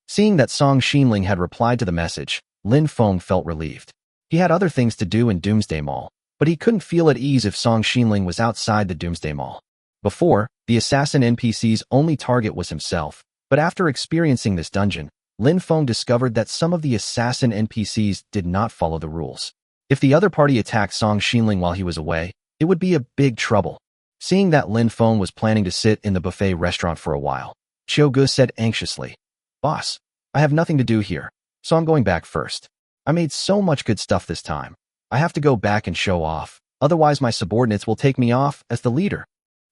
Seeing that Song Xinling had replied to the message, Lin Feng felt relieved. He had other things to do in Doomsday Mall, but he couldn't feel at ease if Song Xinling was outside the Doomsday Mall. Before, the assassin NPC's only target was himself, but after experiencing this dungeon, Lin Feng discovered that some of the assassin NPCs did not follow the rules. If the other party attacked Song Xinling while he was away, it would be a big trouble. Seeing that Lin Feng was planning to sit in the buffet restaurant for a while, Qiu Ge said anxiously, "Boss, I have nothing to do here, so I'm going back first. I made so much good stuff this time. I have to go back and show off, otherwise my subordinates will take me off as the leader.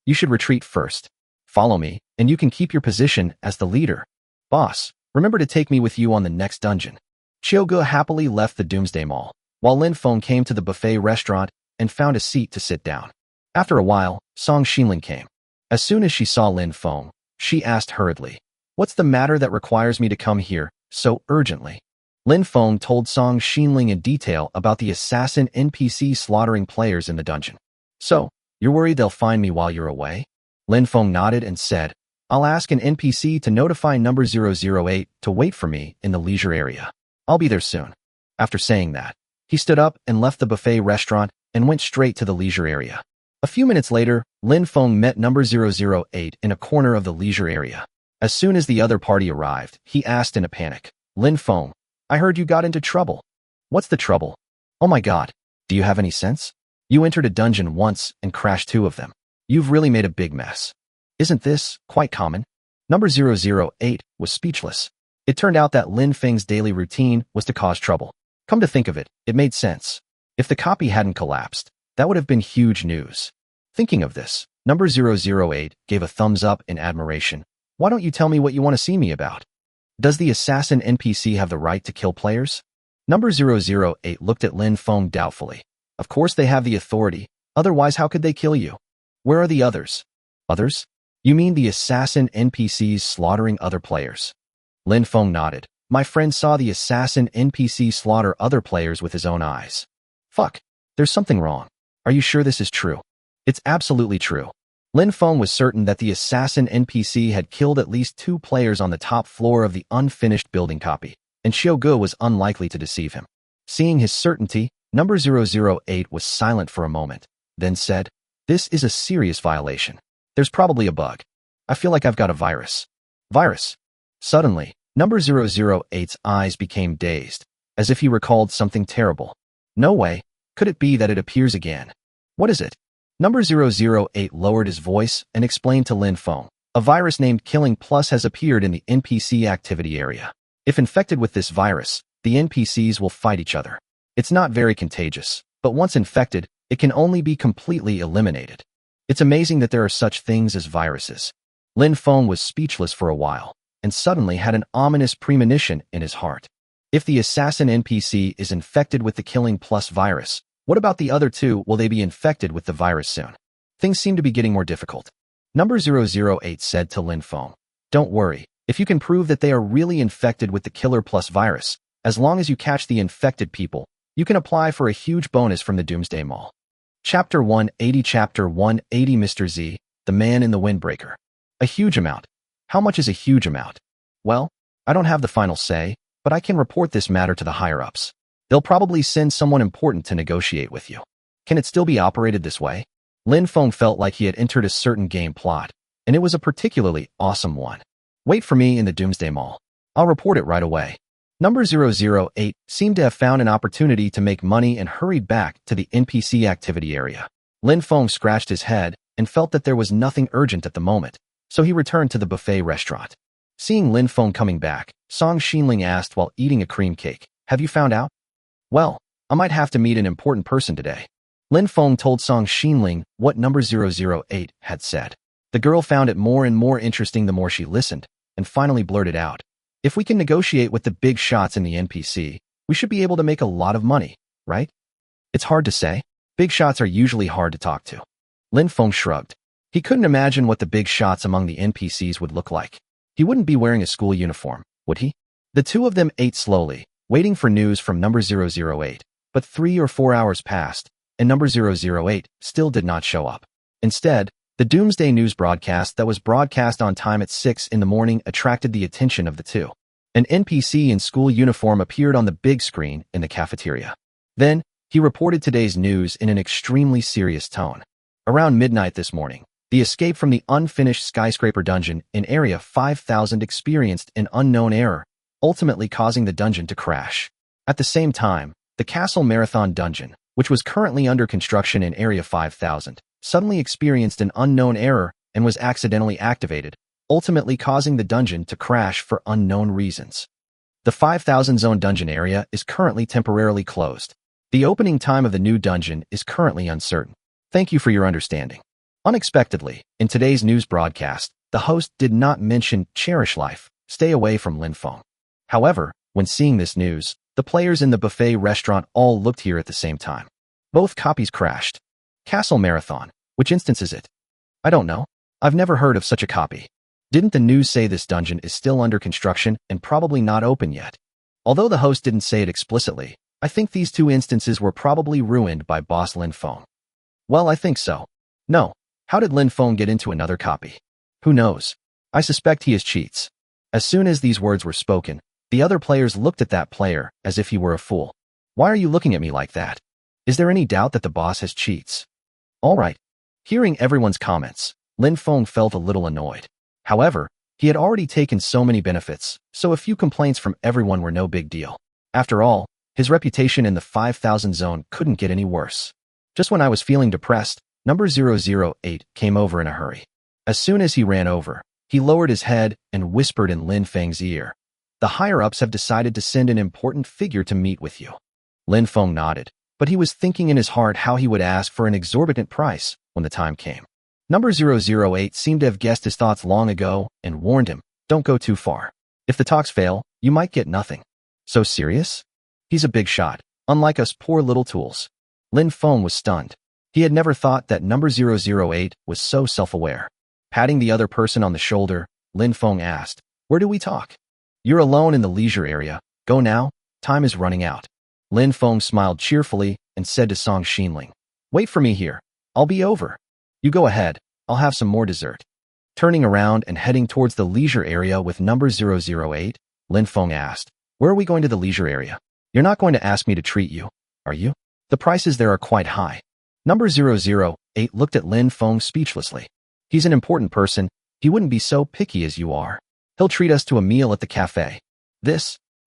You should retreat first. Follow me, and you can keep your position as the leader. Boss, remember to take me with you on the next dungeon." Qiu Ge happily left the Doomsday Mall, while Lin Feng came to the buffet restaurant and found a seat to sit down. After a while, Song Xinling came. As soon as she saw Lin Feng, she asked hurriedly, "What's the matter that requires me to come here so urgently?" Lin Feng told Song Xinling in detail about the assassin NPC slaughtering players in the dungeon. "So, you're worried they'll find me while you're away?" Lin Feng nodded and said, "I'll ask an NPC to notify number 008 to wait for me in the leisure area. I'll be there soon." After saying that, he stood up and left the buffet restaurant and went straight to the leisure area. A few minutes later, Lin Feng met number 008 in a corner of the leisure area. As soon as the other party arrived, he asked in a panic, "Lin Feng, I heard you got into trouble. What's the trouble? Oh my god, do you have any sense? You entered a dungeon once and crashed 2 of them. You've really made a big mess. Isn't this quite common?" Number 008 was speechless. It turned out that Lin Feng's daily routine was to cause trouble. Come to think of it, it made sense. If the copy hadn't collapsed, that would have been huge news. Thinking of this, number 008 gave a thumbs up in admiration. "Why don't you tell me what you want to see me about? Does the assassin NPC have the right to kill players?" Number 008 looked at Lin Feng doubtfully. "Of course they have the authority, otherwise how could they kill you? Where are the others?" "Others? You mean the assassin NPCs slaughtering other players?" Lin Feng nodded. "My friend saw the assassin NPC slaughter other players with his own eyes." "Fuck, there's something wrong. Are you sure this is true?" "It's absolutely true." Lin Feng was certain that the assassin NPC had killed at least 2 players on the top floor of the unfinished building copy, and Qiu Ge was unlikely to deceive him. Seeing his certainty, number 008 was silent for a moment, then said, "This is a serious violation. There's probably a bug. I feel like I've got a virus." "Virus?" Suddenly, number 008's eyes became dazed, as if he recalled something terrible. "No way. Could it be that it appears again? What is it?" Number 008 lowered his voice and explained to Lin Feng, "A virus named Killing Plus has appeared in the NPC activity area. If infected with this virus, the NPCs will fight each other. It's not very contagious, but once infected, it can only be completely eliminated. It's amazing that there are such things as viruses." Lin Feng was speechless for a while, and suddenly had an ominous premonition in his heart. If the assassin NPC is infected with the Killing Plus virus, what about the other 2? Will they be infected with the virus soon? Things seem to be getting more difficult. Number 008 said to Lin Feng, "Don't worry, if you can prove that they are really infected with the Killer Plus virus, as long as you catch the infected people, you can apply for a huge bonus from the Doomsday Mall." Chapter 180 Chapter 180 Mr. Z, the Man in the Windbreaker. A huge amount. How much is a huge amount? Well, I don't have the final say, but I can report this matter to the higher-ups. They'll probably send someone important to negotiate with you. Can it still be operated this way? Lin Feng felt like he had entered a certain game plot, and it was a particularly awesome one. "Wait for me in the Doomsday Mall. I'll report it right away." Number 008 seemed to have found an opportunity to make money and hurried back to the NPC activity area. Lin Feng scratched his head and felt that there was nothing urgent at the moment, so he returned to the buffet restaurant. Seeing Lin Feng coming back, Song Xinling asked while eating a cream cake, "Have you found out?" "Well, I might have to meet an important person today." Lin Feng told Song Xinling what number 008 had said. The girl found it more and more interesting the more she listened, and finally blurted out, "If we can negotiate with the big shots in the NPC, we should be able to make a lot of money, right?" "It's hard to say. Big shots are usually hard to talk to." Lin Feng shrugged. He couldn't imagine what the big shots among the NPCs would look like. He wouldn't be wearing a school uniform, would he? The 2 of them ate slowly, waiting for news from number 008, but 3 or 4 hours passed, and number 008 still did not show up. Instead, the Doomsday News broadcast that was broadcast on time at 6 in the morning attracted the attention of the 2. An NPC in school uniform appeared on the big screen in the cafeteria. Then, he reported today's news in an extremely serious tone. Around midnight this morning, the escape from the unfinished skyscraper dungeon in Area 5000 experienced an unknown error, ultimately causing the dungeon to crash. At the same time, The Castle Marathon Dungeon, which was currently under construction in Area 5000, suddenly experienced an unknown error and was accidentally activated, ultimately causing the dungeon to crash for unknown reasons. The 5000 Zone dungeon area is currently temporarily closed. The opening time of the new dungeon is currently uncertain. Thank you for your understanding. Unexpectedly, in today's news broadcast, the host did not mention Cherish Life, Stay Away from Lin Feng. However, when seeing this news, the players in the buffet restaurant all looked here at the same time. Both copies crashed. Castle Marathon. Which instance is it? I don't know. I've never heard of such a copy. Didn't the news say this dungeon is still under construction and probably not open yet? Although the host didn't say it explicitly, I think these two instances were probably ruined by boss Lin Feng. Well, I think so. No. How did Lin Feng get into another copy? Who knows? I suspect he is cheats. As soon as these words were spoken, the other players looked at that player as if he were a fool. Why are you looking at me like that? Is there any doubt that the boss has cheats? All right. Hearing everyone's comments, Lin Feng felt a little annoyed. However, he had already taken so many benefits, so a few complaints from everyone were no big deal. After all, his reputation in the 5000 zone couldn't get any worse. Just when I was feeling depressed, number 008 came over in a hurry. As soon as he ran over, he lowered his head and whispered in Lin Feng's ear, "The higher-ups have decided to send an important figure to meet with you." Lin Feng nodded, but he was thinking in his heart how he would ask for an exorbitant price when the time came. Number 008 seemed to have guessed his thoughts long ago and warned him, "Don't go too far. If the talks fail, you might get nothing." So serious? He's a big shot, unlike us poor little tools. Lin Feng was stunned. He had never thought that number 008 was so self-aware. Patting the other person on the shoulder, Lin Feng asked, "Where do we talk?" "You're alone in the leisure area. Go now. Time is running out." Lin Feng smiled cheerfully and said to Song Xinling, "Wait for me here. I'll be over." "You go ahead. I'll have some more dessert." Turning around and heading towards the leisure area with number 008, Lin Feng asked, "Where are we going to the leisure area? You're not going to ask me to treat you, are you? The prices there are quite high." Number 008 looked at Lin Feng speechlessly. "He's an important person. He wouldn't be so picky as you are. He'll treat us to a meal at the cafe."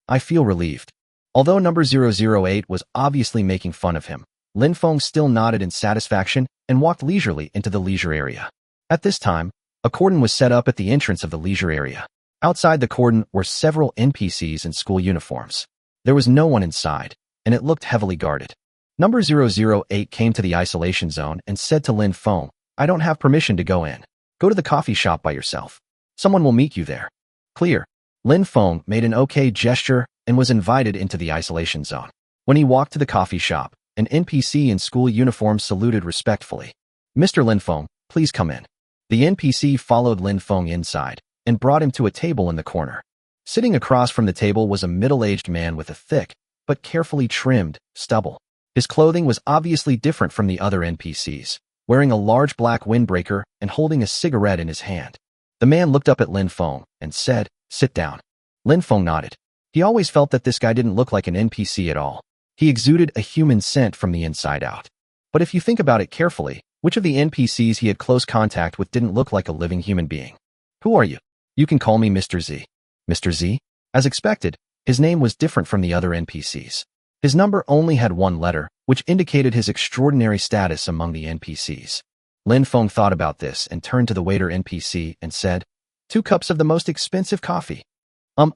I feel relieved. Although number 008 was obviously making fun of him, Lin Feng still nodded in satisfaction and walked leisurely into the leisure area. At this time, a cordon was set up at the entrance of the leisure area. Outside the cordon were several NPCs in school uniforms. There was no one inside, and it looked heavily guarded. Number 008 came to the isolation zone and said to Lin Feng, "I don't have permission to go in. Go to the coffee shop by yourself. Someone will meet you there." Clear. Lin Feng made an okay gesture and was invited into the isolation zone. When he walked to the coffee shop, an NPC in school uniform saluted respectfully. "Mr. Lin Feng, please come in." The NPC followed Lin Feng inside and brought him to a table in the corner. Sitting across from the table was a middle-aged man with a thick, but carefully trimmed, stubble. His clothing was obviously different from the other NPCs, wearing a large black windbreaker and holding a cigarette in his hand. The man looked up at Lin Feng and said, "Sit down." Lin Feng nodded. He always felt that this guy didn't look like an NPC at all. He exuded a human scent from the inside out. But if you think about it carefully, which of the NPCs he had close contact with didn't look like a living human being? "Who are you?" "You can call me Mr. Z." Mr. Z? As expected, his name was different from the other NPCs. His number only had one letter, which indicated his extraordinary status among the NPCs. Lin Feng thought about this and turned to the waiter NPC and said, "2 cups of the most expensive coffee."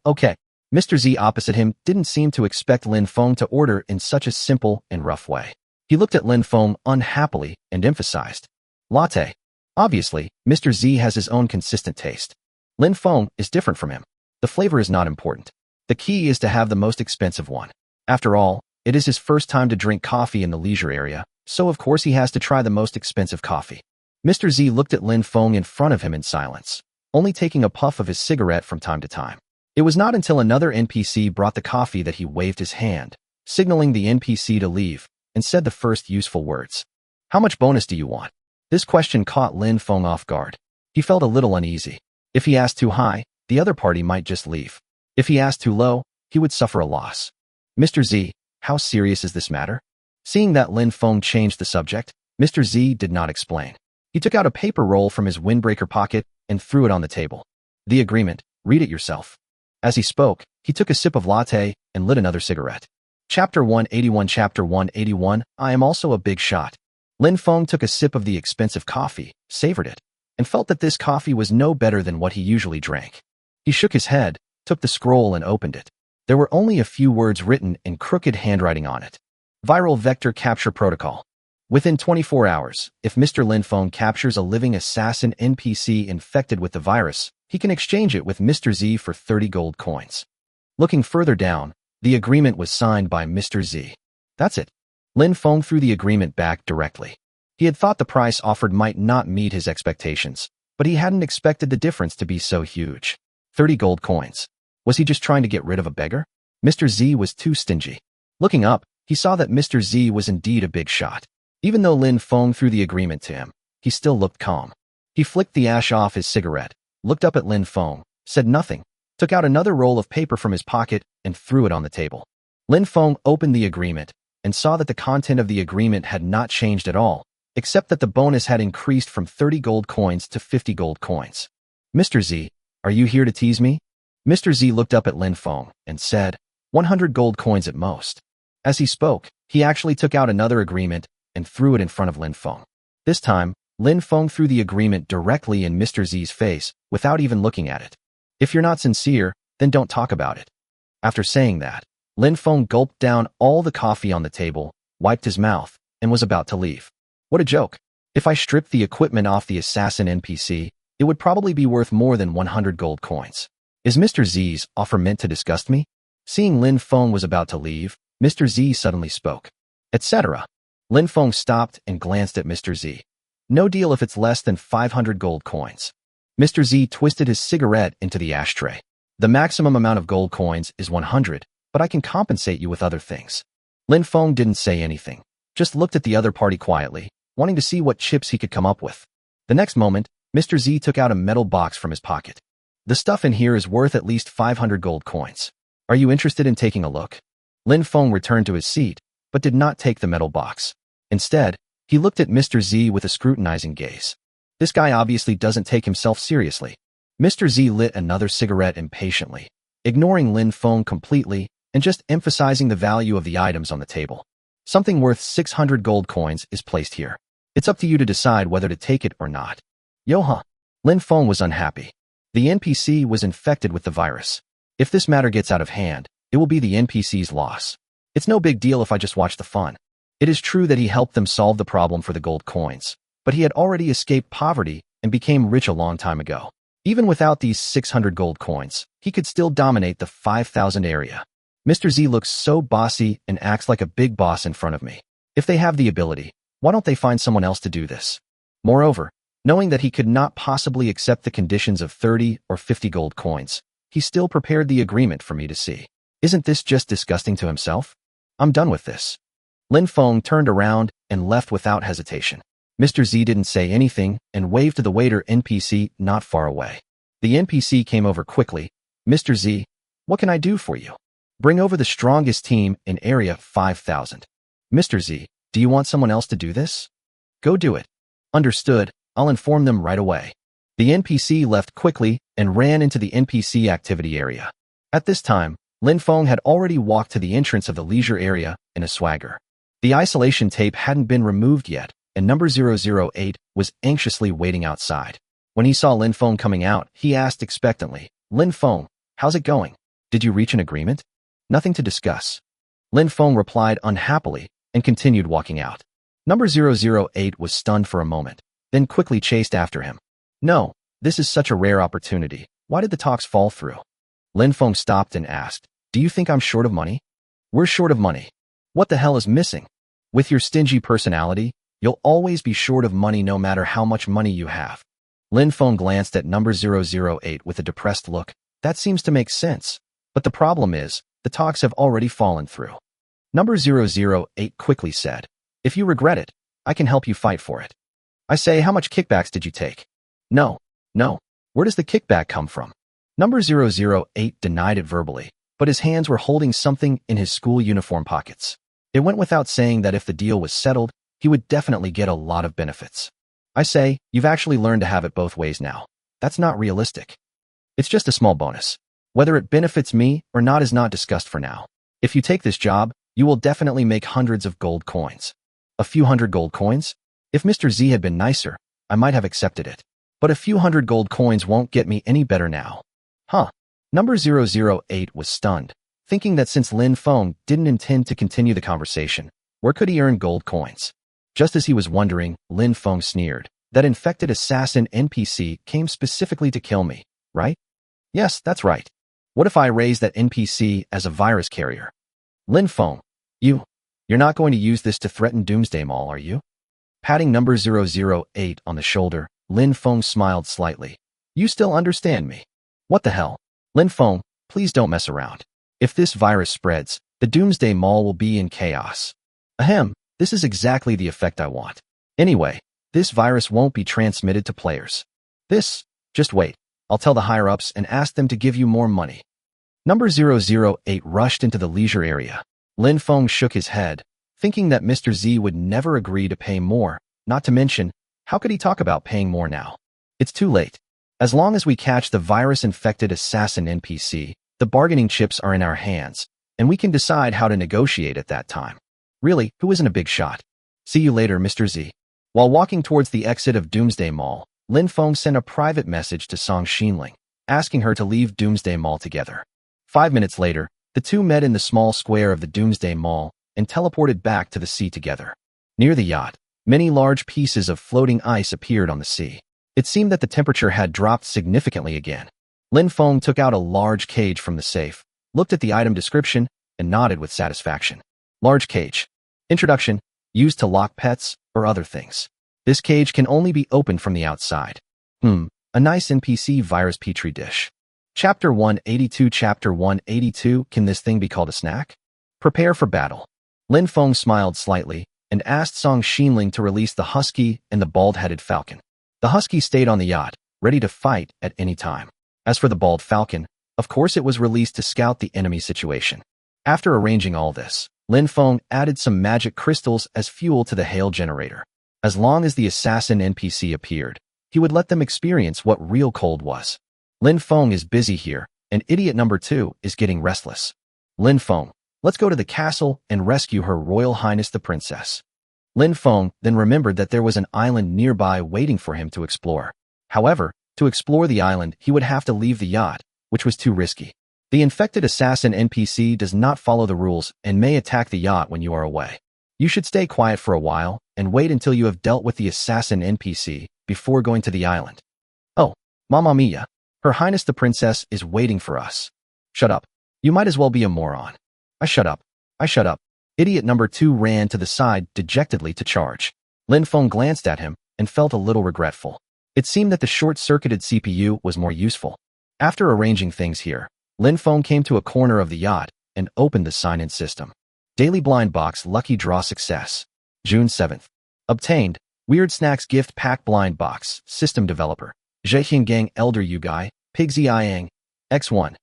Okay. Mr. Z opposite him didn't seem to expect Lin Feng to order in such a simple and rough way. He looked at Lin Feng unhappily and emphasized, "Latte." Obviously, Mr. Z has his own consistent taste. Lin Feng is different from him. The flavor is not important. The key is to have the most expensive one. After all, it is his first time to drink coffee in the leisure area, so of course he has to try the most expensive coffee. Mr. Z looked at Lin Feng in front of him in silence, only taking a puff of his cigarette from time to time. It was not until another NPC brought the coffee that he waved his hand, signaling the NPC to leave, and said the first useful words. "How much bonus do you want?" This question caught Lin Feng off guard. He felt a little uneasy. If he asked too high, the other party might just leave. If he asked too low, he would suffer a loss. "Mr. Z, how serious is this matter?" Seeing that Lin Feng changed the subject, Mr. Z did not explain. He took out a paper roll from his windbreaker pocket and threw it on the table. "The agreement, read it yourself." As he spoke, he took a sip of latte and lit another cigarette. Chapter 181 Chapter 181 I am also a big shot. Lin Feng took a sip of the expensive coffee, savored it, and felt that this coffee was no better than what he usually drank. He shook his head, took the scroll and opened it. There were only a few words written in crooked handwriting on it. Viral Vector Capture Protocol. Within 24 hours, if Mr. Lin Feng captures a living assassin NPC infected with the virus, he can exchange it with Mr. Z for 30 gold coins. Looking further down, the agreement was signed by Mr. Z. That's it. Lin Feng threw the agreement back directly. He had thought the price offered might not meet his expectations, but he hadn't expected the difference to be so huge. 30 gold coins. Was he just trying to get rid of a beggar? Mr. Z was too stingy. Looking up, he saw that Mr. Z was indeed a big shot. Even though Lin Feng threw the agreement to him, he still looked calm. He flicked the ash off his cigarette, looked up at Lin Feng, said nothing, took out another roll of paper from his pocket and threw it on the table. Lin Feng opened the agreement and saw that the content of the agreement had not changed at all, except that the bonus had increased from 30 gold coins to 50 gold coins. Mr. Z, are you here to tease me? Mr. Z looked up at Lin Feng and said, 100 gold coins at most. As he spoke, he actually took out another agreement and threw it in front of Lin Feng. This time, Lin Feng threw the agreement directly in Mr. Z's face without even looking at it. If you're not sincere, then don't talk about it. After saying that, Lin Feng gulped down all the coffee on the table, wiped his mouth, and was about to leave. What a joke. If I stripped the equipment off the assassin NPC, it would probably be worth more than 100 gold coins. Is Mr. Z's offer meant to disgust me? Seeing Lin Feng was about to leave, Mr. Z suddenly spoke. Etc. Lin Feng stopped and glanced at Mr. Z. No deal if it's less than 500 gold coins. Mr. Z twisted his cigarette into the ashtray. The maximum amount of gold coins is 100, but I can compensate you with other things. Lin Feng didn't say anything, just looked at the other party quietly, wanting to see what chips he could come up with. The next moment, Mr. Z took out a metal box from his pocket. The stuff in here is worth at least 500 gold coins. Are you interested in taking a look? Lin Feng returned to his seat, but did not take the metal box. Instead, he looked at Mr. Z with a scrutinizing gaze. This guy obviously doesn't take himself seriously. Mr. Z lit another cigarette impatiently, ignoring Lin Feng completely and just emphasizing the value of the items on the table. Something worth 600 gold coins is placed here. It's up to you to decide whether to take it or not. Yo-huh. Lin Feng was unhappy. The NPC was infected with the virus. If this matter gets out of hand, it will be the NPC's loss. It's no big deal if I just watch the fun. It is true that he helped them solve the problem for the gold coins, but he had already escaped poverty and became rich a long time ago. Even without these 600 gold coins, he could still dominate the 5,000 area. Mr. Z looks so bossy and acts like a big boss in front of me. If they have the ability, why don't they find someone else to do this? Moreover, knowing that he could not possibly accept the conditions of 30 or 50 gold coins, he still prepared the agreement for me to see. Isn't this just disgusting to himself? I'm done with this. Lin Feng turned around and left without hesitation. Mr. Z didn't say anything and waved to the waiter NPC not far away. The NPC came over quickly. Mr. Z, what can I do for you? Bring over the strongest team in area 5,000. Mr. Z, do you want someone else to do this? Go do it. Understood, I'll inform them right away. The NPC left quickly and ran into the NPC activity area. At this time, Lin Feng had already walked to the entrance of the leisure area in a swagger. The isolation tape hadn't been removed yet, and number 008 was anxiously waiting outside. When he saw Lin Feng coming out, he asked expectantly, Lin Feng, how's it going? Did you reach an agreement? Nothing to discuss. Lin Feng replied unhappily and continued walking out. Number 008 was stunned for a moment, then quickly chased after him. No, this is such a rare opportunity. Why did the talks fall through? Lin Feng stopped and asked, do you think I'm short of money? We're short of money. What the hell is missing? With your stingy personality, you'll always be short of money no matter how much money you have. Lin Feng glanced at number 008 with a depressed look. That seems to make sense. But the problem is, the talks have already fallen through. Number 008 quickly said, if you regret it, I can help you fight for it. I say, how much kickbacks did you take? No. Where does the kickback come from? Number 008 denied it verbally, but his hands were holding something in his school uniform pockets. It went without saying that if the deal was settled, he would definitely get a lot of benefits. I say, you've actually learned to have it both ways now. That's not realistic. It's just a small bonus. Whether it benefits me or not is not discussed for now. If you take this job, You will definitely make hundreds of gold coins. A few hundred gold coins? If Mr. Z had been nicer, I might have accepted it. But a few hundred gold coins won't get me any better now. Huh. Number 008 was stunned, thinking that since Lin Feng didn't intend to continue the conversation, where could he earn gold coins? Just as he was wondering, Lin Feng sneered. That infected assassin NPC came specifically to kill me, right? Yes, that's right. What if I raise that NPC as a virus carrier? Lin Feng, you're not going to use this to threaten Doomsday Mall, are you? Patting number 008 on the shoulder, Lin Feng smiled slightly. You still understand me? What the hell? Lin Feng, please don't mess around. If this virus spreads, the Doomsday Mall will be in chaos. Ahem, this is exactly the effect I want. Anyway, this virus won't be transmitted to players. Just wait. I'll tell the higher-ups and ask them to give you more money. Number 008 rushed into the leisure area. Lin Feng shook his head, thinking that Mr. Z would never agree to pay more, not to mention, how could he talk about paying more now? It's too late. As long as we catch the virus-infected assassin NPC, the bargaining chips are in our hands, and we can decide how to negotiate at that time. Really, who isn't a big shot? See you later, Mr. Z. While walking towards the exit of Doomsday Mall, Lin Feng sent a private message to Song Xinling, asking her to leave Doomsday Mall together. 5 minutes later, the two met in the small square of the Doomsday Mall and teleported back to the sea together. Near the yacht, many large pieces of floating ice appeared on the sea. It seemed that the temperature had dropped significantly again. Lin Feng took out a large cage from the safe, looked at the item description, and nodded with satisfaction. Large cage. Introduction. Used to lock pets or other things. This cage can only be opened from the outside. A nice NPC virus petri dish. Chapter 182. Chapter 182. Can this thing be called a snack? Prepare for battle. Lin Feng smiled slightly and asked Song Xinling to release the husky and the bald-headed falcon. The husky stayed on the yacht, ready to fight at any time. As for the bald falcon, of course it was released to scout the enemy situation. After arranging all this, Lin Feng added some magic crystals as fuel to the hail generator. As long as the assassin NPC appeared, he would let them experience what real cold was. Lin Feng is busy here, and idiot number 2 is getting restless. Lin Feng, let's go to the castle and rescue Her Royal Highness the Princess. Lin Feng then remembered that there was an island nearby waiting for him to explore. However, to explore the island, he would have to leave the yacht, which was too risky. The infected assassin NPC does not follow the rules and may attack the yacht when you are away. You should stay quiet for a while and wait until you have dealt with the assassin NPC before going to the island. Oh, Mamma Mia! Her Highness the Princess is waiting for us. Shut up. You might as well be a moron. I shut up. Idiot number 2 ran to the side dejectedly to charge. Lin Feng glanced at him and felt a little regretful. It seemed that the short-circuited CPU was more useful. After arranging things here, Lin Feng came to a corner of the yacht and opened the sign-in system. Daily Blind Box Lucky Draw Success. June 7th. Obtained. Weird Snacks Gift Pack Blind Box. System Developer. Zhexiangang Elder Yu Guy. Pigsy Iang. X1.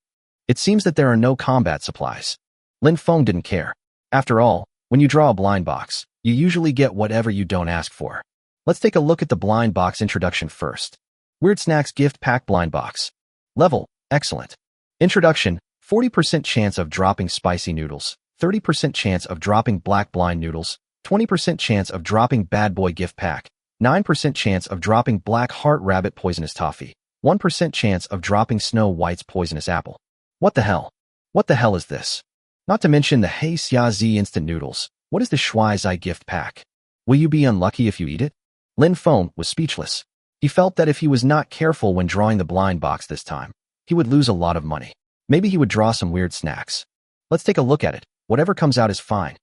It seems that there are no combat supplies. Lin Feng didn't care. After all, when you draw a blind box, you usually get whatever you don't ask for. Let's take a look at the blind box introduction first. Weird Snacks Gift Pack Blind Box. Level. Excellent. Introduction. 40% chance of dropping spicy noodles. 30% chance of dropping black blind noodles. 20% chance of dropping Bad Boy Gift Pack. 9% chance of dropping Black Heart Rabbit Poisonous Toffee. 1% chance of dropping Snow White's Poisonous Apple. What the hell? What the hell is this? Not to mention the Hey Xia Z Instant Noodles. What is the Shui Zai Gift Pack? Will you be unlucky if you eat it? Lin Feng was speechless. He felt that if he was not careful when drawing the blind box this time, he would lose a lot of money. Maybe he would draw some weird snacks. Let's take a look at it. Whatever comes out is fine.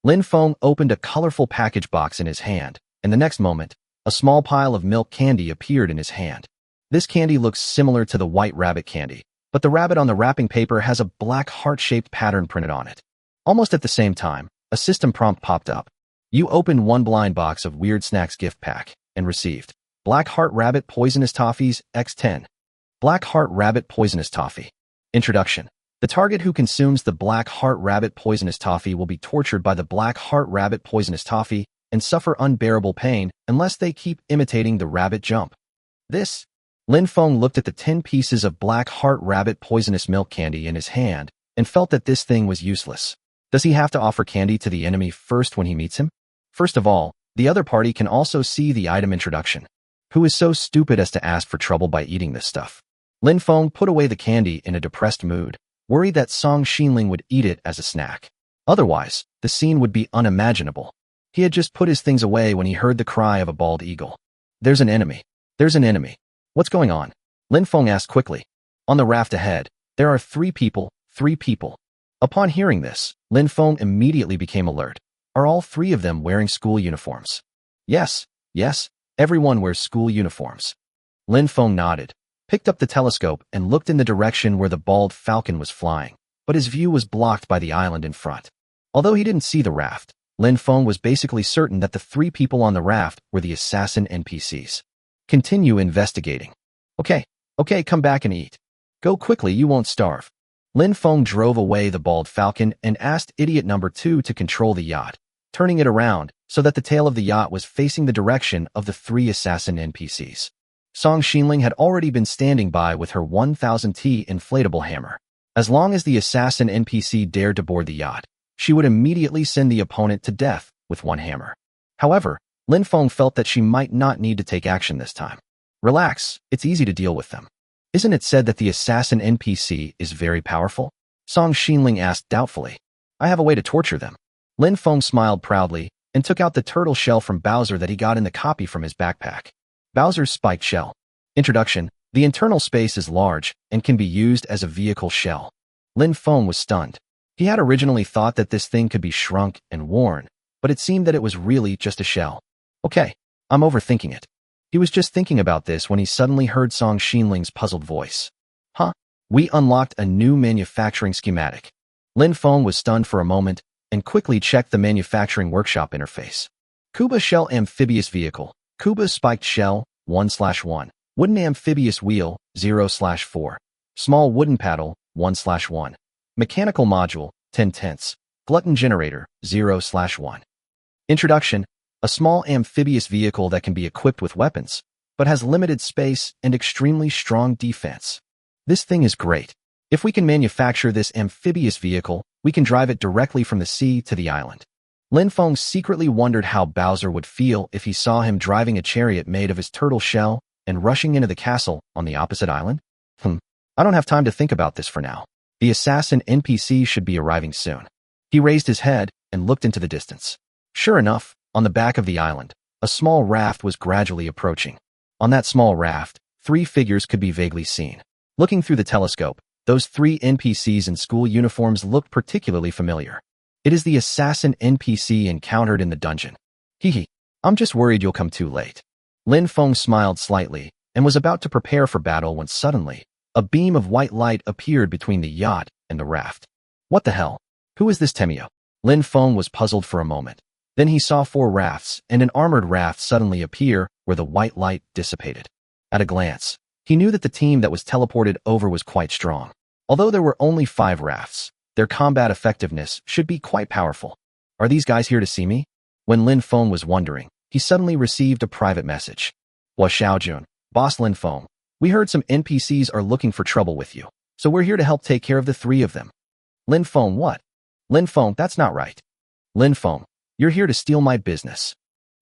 Lin Feng opened a colorful package box in his hand, and the next moment, a small pile of milk candy appeared in his hand. This candy looks similar to the white rabbit candy, but the rabbit on the wrapping paper has a black heart-shaped pattern printed on it. Almost at the same time, a system prompt popped up. You opened one blind box of Weird Snacks Gift Pack and received Black Heart Rabbit Poisonous Toffees X10. Black Heart Rabbit Poisonous Toffee. Introduction. The target who consumes the Black Heart Rabbit Poisonous Toffee will be tortured by the Black Heart Rabbit Poisonous Toffee and suffer unbearable pain unless they keep imitating the rabbit jump. This. Lin Feng looked at the 10 pieces of Black Heart Rabbit Poisonous milk candy in his hand and felt that this thing was useless. Does he have to offer candy to the enemy first when he meets him? First of all, the other party can also see the item introduction. Who is so stupid as to ask for trouble by eating this stuff? Lin Feng put away the candy in a depressed mood, worried that Song Xinling would eat it as a snack. Otherwise, the scene would be unimaginable. He had just put his things away when he heard the cry of a bald eagle. There's an enemy. There's an enemy. What's going on? Lin Feng asked quickly. On the raft ahead, there are 3 people, 3 people. Upon hearing this, Lin Feng immediately became alert. Are all 3 of them wearing school uniforms? Yes, everyone wears school uniforms. Lin Feng nodded, picked up the telescope and looked in the direction where the bald falcon was flying, but his view was blocked by the island in front. Although he didn't see the raft, Lin Feng was basically certain that the 3 people on the raft were the assassin NPCs. Continue investigating. Okay, come back and eat. Go quickly, you won't starve. Lin Feng drove away the bald falcon and asked idiot number 2 to control the yacht, turning it around so that the tail of the yacht was facing the direction of the 3 assassin NPCs. Song Xinling had already been standing by with her 1000T inflatable hammer. As long as the assassin NPC dared to board the yacht, she would immediately send the opponent to death with 1 hammer. However, Lin Feng felt that she might not need to take action this time. Relax, it's easy to deal with them. Isn't it said that the assassin NPC is very powerful? Song Xinling asked doubtfully. I have a way to torture them. Lin Feng smiled proudly and took out the turtle shell from Bowser that he got in the copy from his backpack. Bowser's spiked shell. Introduction. The internal space is large and can be used as a vehicle shell. Lin Feng was stunned. He had originally thought that this thing could be shrunk and worn, but it seemed that it was really just a shell. Okay, I'm overthinking it. He was just thinking about this when he suddenly heard Song Xinling's puzzled voice. Huh? We unlocked a new manufacturing schematic. Lin Feng was stunned for a moment and quickly checked the manufacturing workshop interface. Kuba shell amphibious vehicle. Kuba spiked shell, 1/1. Wooden amphibious wheel, 0/4. Small wooden paddle, 1/1. Mechanical module, 10/10. Glutton generator, 0/1. Introduction. A small amphibious vehicle that can be equipped with weapons, but has limited space and extremely strong defense. This thing is great. If we can manufacture this amphibious vehicle, we can drive it directly from the sea to the island. Lin Feng secretly wondered how Bowser would feel if he saw him driving a chariot made of his turtle shell and rushing into the castle on the opposite island. I don't have time to think about this for now. The assassin NPC should be arriving soon. He raised his head and looked into the distance. Sure enough, on the back of the island, a small raft was gradually approaching. On that small raft, 3 figures could be vaguely seen. Looking through the telescope, those 3 NPCs in school uniforms looked particularly familiar. It is the assassin NPC encountered in the dungeon. Hee, I'm just worried you'll come too late. Lin Feng smiled slightly and was about to prepare for battle when suddenly, a beam of white light appeared between the yacht and the raft. What the hell? Who is this Temio? Lin Feng was puzzled for a moment. Then he saw 4 rafts and an armored raft suddenly appear where the white light dissipated. At a glance, he knew that the team that was teleported over was quite strong. Although there were only 5 rafts, their combat effectiveness should be quite powerful. Are these guys here to see me? When Lin Feng was wondering, he suddenly received a private message. Xiaojun, Boss Lin Feng, we heard some NPCs are looking for trouble with you, so we're here to help take care of the 3 of them. Lin Feng, what? Lin Feng, that's not right. Lin Feng, you're here to steal my business.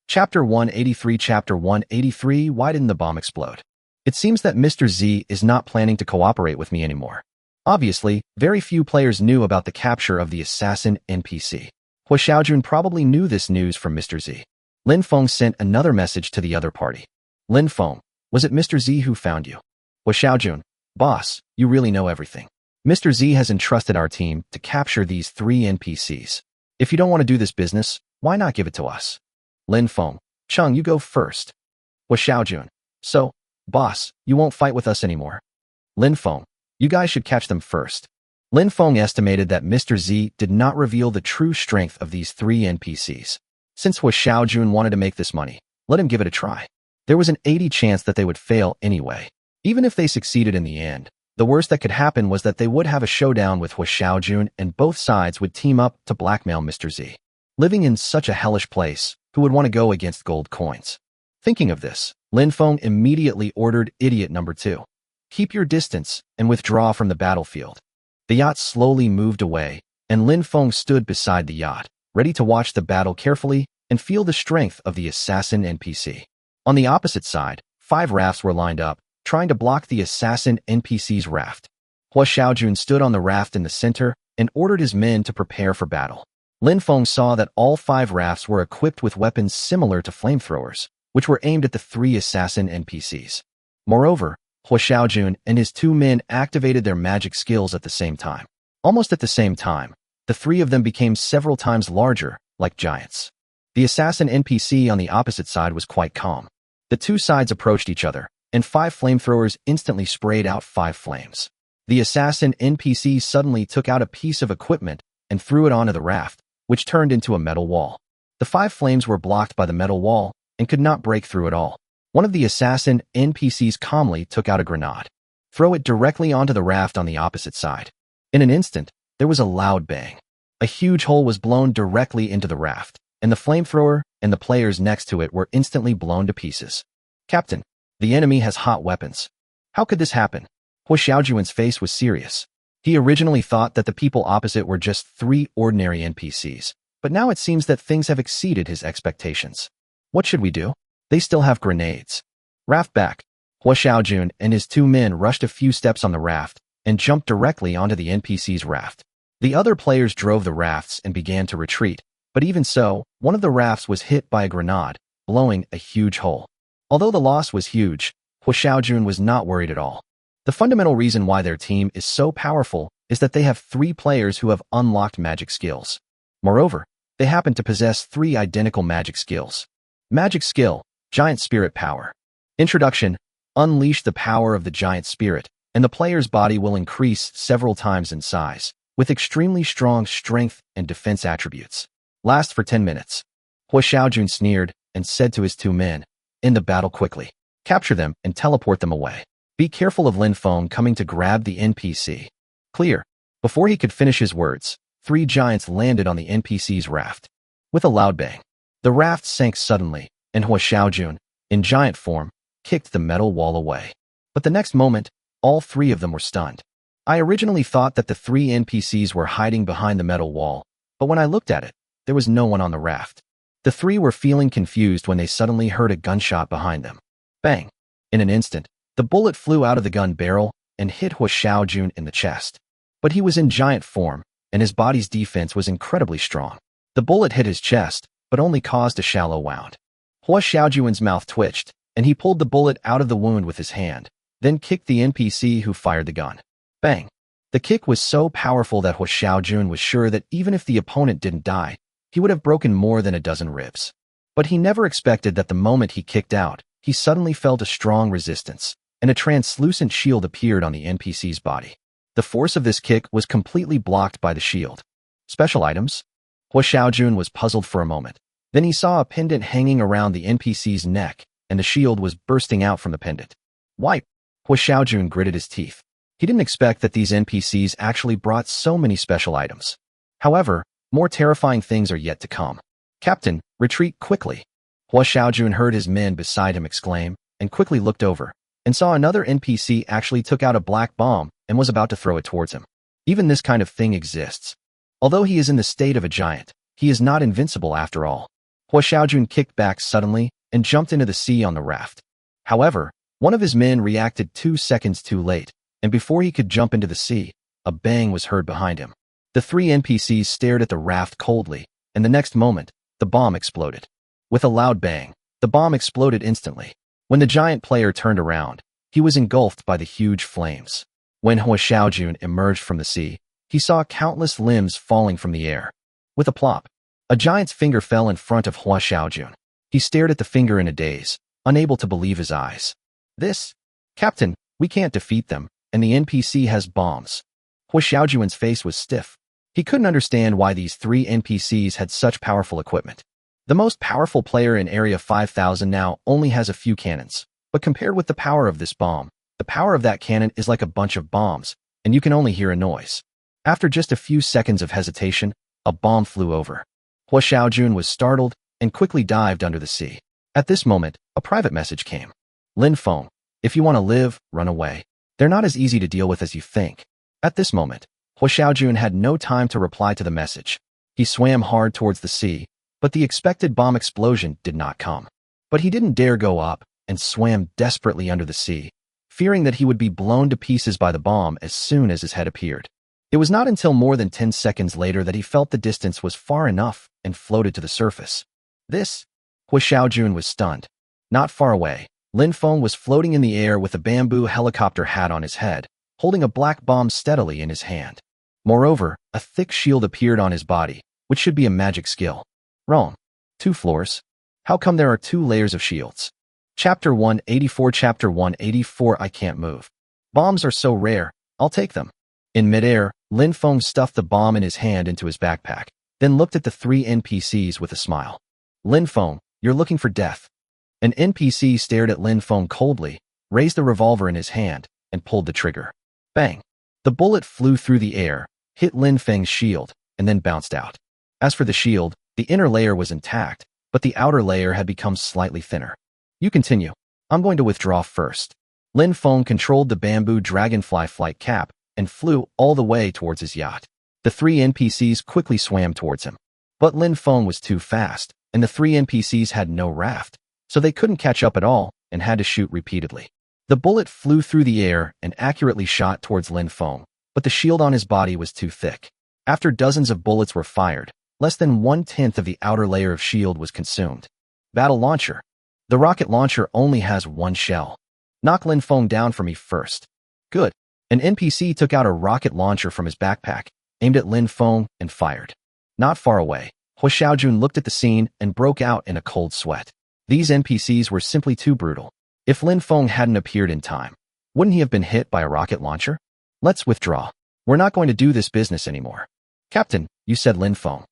Chapter 183. Chapter 183. Why didn't the bomb explode? It seems that Mr. Z is not planning to cooperate with me anymore. Obviously, very few players knew about the capture of the assassin NPC. Xiaojun probably knew this news from Mr. Z. Lin Feng sent another message to the other party. Lin Feng, was it Mr. Z who found you? Xiaojun, boss, you really know everything. Mr. Z has entrusted our team to capture these 3 NPCs. If you don't want to do this business, why not give it to us? Lin Feng, Chung, you go first. Xiaojun, so, boss, you won't fight with us anymore. Lin Feng, you guys should catch them first. Lin Feng estimated that Mr. Z did not reveal the true strength of these 3 NPCs. Since Xiaojun wanted to make this money, let him give it a try. There was an 80% chance that they would fail anyway. Even if they succeeded in the end, the worst that could happen was that they would have a showdown with Xiaojun and both sides would team up to blackmail Mr. Z. Living in such a hellish place, who would want to go against gold coins? Thinking of this, Lin Feng immediately ordered idiot number 2. Keep your distance and withdraw from the battlefield. The yacht slowly moved away, and Lin Feng stood beside the yacht, ready to watch the battle carefully and feel the strength of the assassin NPC. On the opposite side, 5 rafts were lined up, trying to block the assassin NPC's raft. Hua Xiaojun stood on the raft in the center and ordered his men to prepare for battle. Lin Feng saw that all 5 rafts were equipped with weapons similar to flamethrowers, which were aimed at the 3 assassin NPCs. Moreover, Hua Xiaojun and his 2 men activated their magic skills at the same time. Almost at the same time, the 3 of them became several times larger, like giants. The assassin NPC on the opposite side was quite calm. The 2 sides approached each other, and 5 flamethrowers instantly sprayed out 5 flames. The assassin NPC suddenly took out a piece of equipment and threw it onto the raft, which turned into a metal wall. The 5 flames were blocked by the metal wall and could not break through at all. One of the assassin NPCs calmly took out a grenade. Throw it directly onto the raft on the opposite side. In an instant, there was a loud bang. A huge hole was blown directly into the raft, and the flamethrower and the players next to it were instantly blown to pieces. Captain, the enemy has hot weapons. How could this happen? Hua Xiaojun's face was serious. He originally thought that the people opposite were just 3 ordinary NPCs, but now it seems that things have exceeded his expectations. What should we do? They still have grenades. Raft back. Hua Xiaojun and his 2 men rushed a few steps on the raft and jumped directly onto the NPC's raft. The other players drove the rafts and began to retreat, but even so, one of the rafts was hit by a grenade, blowing a huge hole. Although the loss was huge, Hua Xiaojun was not worried at all. The fundamental reason why their team is so powerful is that they have 3 players who have unlocked magic skills. Moreover, they happen to possess 3 identical magic skills. Magic skill, Giant Spirit Power. Introduction: unleash the power of the giant spirit, and the player's body will increase several times in size, with extremely strong strength and defense attributes. Last for 10 minutes. Hua Xiaojun sneered and said to his 2 men, "End the battle quickly. Capture them and teleport them away. Be careful of Lin Feng coming to grab the NPC." Clear. Before he could finish his words, 3 giants landed on the NPC's raft. With a loud bang, the raft sank suddenly, and Hua Xiaojun, in giant form, kicked the metal wall away. But the next moment, all 3 of them were stunned. I originally thought that the 3 NPCs were hiding behind the metal wall, but when I looked at it, there was no one on the raft. The 3 were feeling confused when they suddenly heard a gunshot behind them. Bang! In an instant, the bullet flew out of the gun barrel and hit Hua Xiaojun in the chest. But he was in giant form, and his body's defense was incredibly strong. The bullet hit his chest, but only caused a shallow wound. Hua Xiaojun's mouth twitched, and he pulled the bullet out of the wound with his hand, then kicked the NPC who fired the gun. Bang! The kick was so powerful that Hua Xiaojun was sure that even if the opponent didn't die, he would have broken more than a dozen ribs. But he never expected that the moment he kicked out, he suddenly felt a strong resistance, and a translucent shield appeared on the NPC's body. The force of this kick was completely blocked by the shield. Special items? Hua Xiaojun was puzzled for a moment. Then he saw a pendant hanging around the NPC's neck, and the shield was bursting out from the pendant. Wipe! Hua Xiaojun gritted his teeth. He didn't expect that these NPCs actually brought so many special items. However, more terrifying things are yet to come. Captain, retreat quickly. Hua Xiaojun heard his men beside him exclaim, and quickly looked over, and saw another NPC actually took out a black bomb and was about to throw it towards him. Even this kind of thing exists. Although he is in the state of a giant, he is not invincible after all. Hua Xiaojun kicked back suddenly and jumped into the sea on the raft. However, one of his men reacted 2 seconds too late, and before he could jump into the sea, a bang was heard behind him. The 3 NPCs stared at the raft coldly, and the next moment, the bomb exploded. With a loud bang, the bomb exploded instantly. When the giant player turned around, he was engulfed by the huge flames. When Hua Xiaojun emerged from the sea, he saw countless limbs falling from the air. With a plop, a giant's finger fell in front of Hua Xiaojun. He stared at the finger in a daze, unable to believe his eyes. This? Captain, we can't defeat them, and the NPC has bombs. Hua Xiaojun's face was stiff. He couldn't understand why these 3 NPCs had such powerful equipment. The most powerful player in Area 5000 now only has a few cannons, but compared with the power of this bomb, the power of that cannon is like a bunch of bombs, and you can only hear a noise. After just a few seconds of hesitation, a bomb flew over. Hua Xiaojun was startled and quickly dived under the sea. At this moment, a private message came. Lin Feng, if you want to live, run away. They're not as easy to deal with as you think. At this moment, Xiaojun had no time to reply to the message. He swam hard towards the sea, but the expected bomb explosion did not come. But he didn't dare go up and swam desperately under the sea, fearing that he would be blown to pieces by the bomb as soon as his head appeared. It was not until more than 10 seconds later that he felt the distance was far enough and floated to the surface. Xiaojun was stunned. Not far away, Lin Feng was floating in the air with a bamboo helicopter hat on his head, holding a black bomb steadily in his hand. Moreover, a thick shield appeared on his body, which should be a magic skill. Wrong. 2 floors. How come there are 2 layers of shields? Chapter 184 Chapter 184 I can't move. Bombs are so rare, I'll take them. In midair, Lin Feng stuffed the bomb in his hand into his backpack, then looked at the 3 NPCs with a smile. Lin Feng, you're looking for death. An NPC stared at Lin Feng coldly, raised the revolver in his hand, and pulled the trigger. Bang! The bullet flew through the air, hit Lin Feng's shield, and then bounced out. As for the shield, the inner layer was intact, but the outer layer had become slightly thinner. You continue. I'm going to withdraw first. Lin Feng controlled the bamboo dragonfly flight cap and flew all the way towards his yacht. The 3 NPCs quickly swam towards him. But Lin Feng was too fast, and the 3 NPCs had no raft, so they couldn't catch up at all and had to shoot repeatedly. The bullet flew through the air and accurately shot towards Lin Feng, but the shield on his body was too thick. After dozens of bullets were fired, less than 1/10 of the outer layer of shield was consumed. Battle launcher. The rocket launcher only has 1 shell. Knock Lin Feng down for me first. Good. An NPC took out a rocket launcher from his backpack, aimed at Lin Feng, and fired. Not far away, Xiaojun looked at the scene and broke out in a cold sweat. These NPCs were simply too brutal. If Lin Feng hadn't appeared in time, wouldn't he have been hit by a rocket launcher? Let's withdraw. We're not going to do this business anymore. Captain, you said Lin Feng.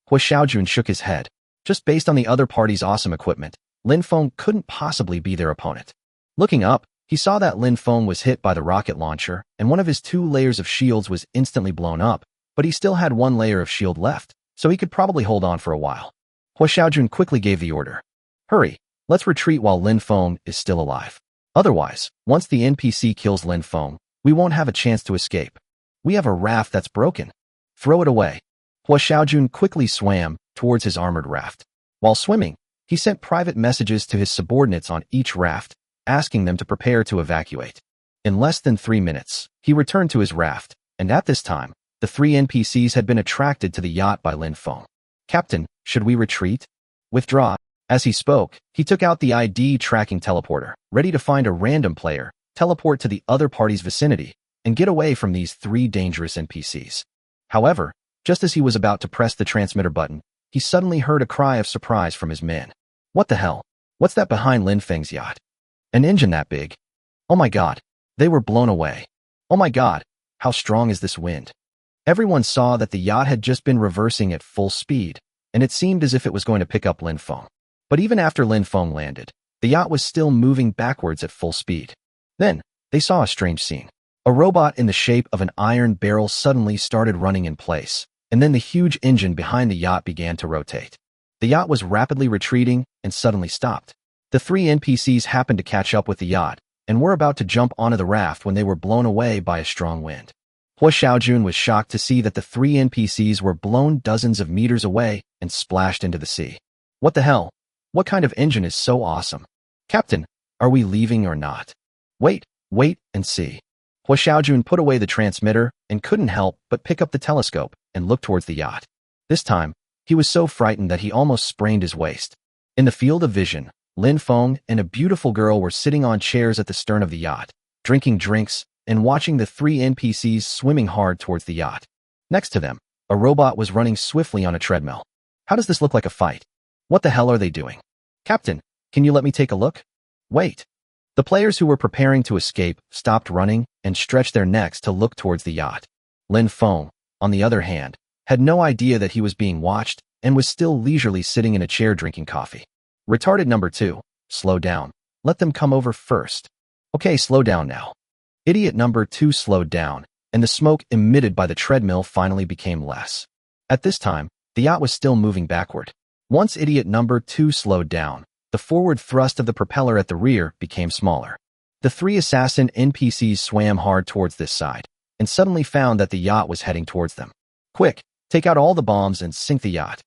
Xiaojun shook his head. Just based on the other party's awesome equipment, Lin Feng couldn't possibly be their opponent. Looking up, he saw that Lin Feng was hit by the rocket launcher, and one of his 2 layers of shields was instantly blown up, but he still had 1 layer of shield left, so he could probably hold on for a while. Xiaojun quickly gave the order. Hurry, let's retreat while Lin Feng is still alive. Otherwise, once the NPC kills Lin Feng, we won't have a chance to escape. We have a raft that's broken. Throw it away. Xiaojun quickly swam towards his armored raft. While swimming, he sent private messages to his subordinates on each raft, asking them to prepare to evacuate. In less than 3 minutes, he returned to his raft, and at this time, the 3 NPCs had been attracted to the yacht by Lin Feng. Captain, should we retreat? Withdraw. As he spoke, he took out the ID tracking teleporter, ready to find a random player, teleport to the other party's vicinity, and get away from these 3 dangerous NPCs. However, just as he was about to press the transmitter button, he suddenly heard a cry of surprise from his men. What the hell? What's that behind Lin Feng's yacht? An engine that big? Oh my god. They were blown away. Oh my god, how strong is this wind? Everyone saw that the yacht had just been reversing at full speed, and it seemed as if it was going to pick up Lin Feng. But even after Lin Feng landed, the yacht was still moving backwards at full speed. Then, they saw a strange scene. A robot in the shape of an iron barrel suddenly started running in place, and then the huge engine behind the yacht began to rotate. The yacht was rapidly retreating and suddenly stopped. The 3 NPCs happened to catch up with the yacht, and were about to jump onto the raft when they were blown away by a strong wind. Xiaojun was shocked to see that the 3 NPCs were blown dozens of meters away and splashed into the sea. What the hell? What kind of engine is so awesome? Captain, are we leaving or not? Wait and see. Xiaojun put away the transmitter and couldn't help but pick up the telescope and look towards the yacht. This time, he was so frightened that he almost sprained his waist. In the field of vision, Lin Feng and a beautiful girl were sitting on chairs at the stern of the yacht, drinking drinks and watching the 3 NPCs swimming hard towards the yacht. Next to them, a robot was running swiftly on a treadmill. How does this look like a fight? What the hell are they doing? Captain, can you let me take a look? Wait. The players who were preparing to escape stopped running and stretched their necks to look towards the yacht. Lin Feng, on the other hand, had no idea that he was being watched and was still leisurely sitting in a chair drinking coffee. Retarded number 2, slow down. Let them come over first. Okay, slow down now. Idiot number 2 slowed down, and the smoke emitted by the treadmill finally became less. At this time, the yacht was still moving backward. Once idiot number 2 slowed down, the forward thrust of the propeller at the rear became smaller. The 3 assassin NPCs swam hard towards this side, and suddenly found that the yacht was heading towards them. Quick, take out all the bombs and sink the yacht.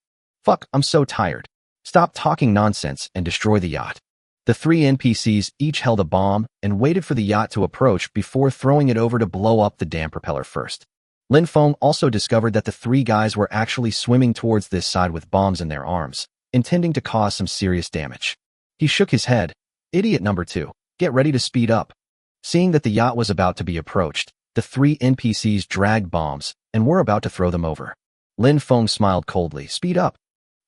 Fuck, I'm so tired. Stop talking nonsense and destroy the yacht. The three NPCs each held a bomb and waited for the yacht to approach before throwing it over to blow up the damn propeller first. Lin Feng also discovered that the three guys were actually swimming towards this side with bombs in their arms, intending to cause some serious damage. He shook his head. Idiot number 2, get ready to speed up. Seeing that the yacht was about to be approached, the three NPCs dragged bombs and were about to throw them over. Lin Feng smiled coldly. Speed up.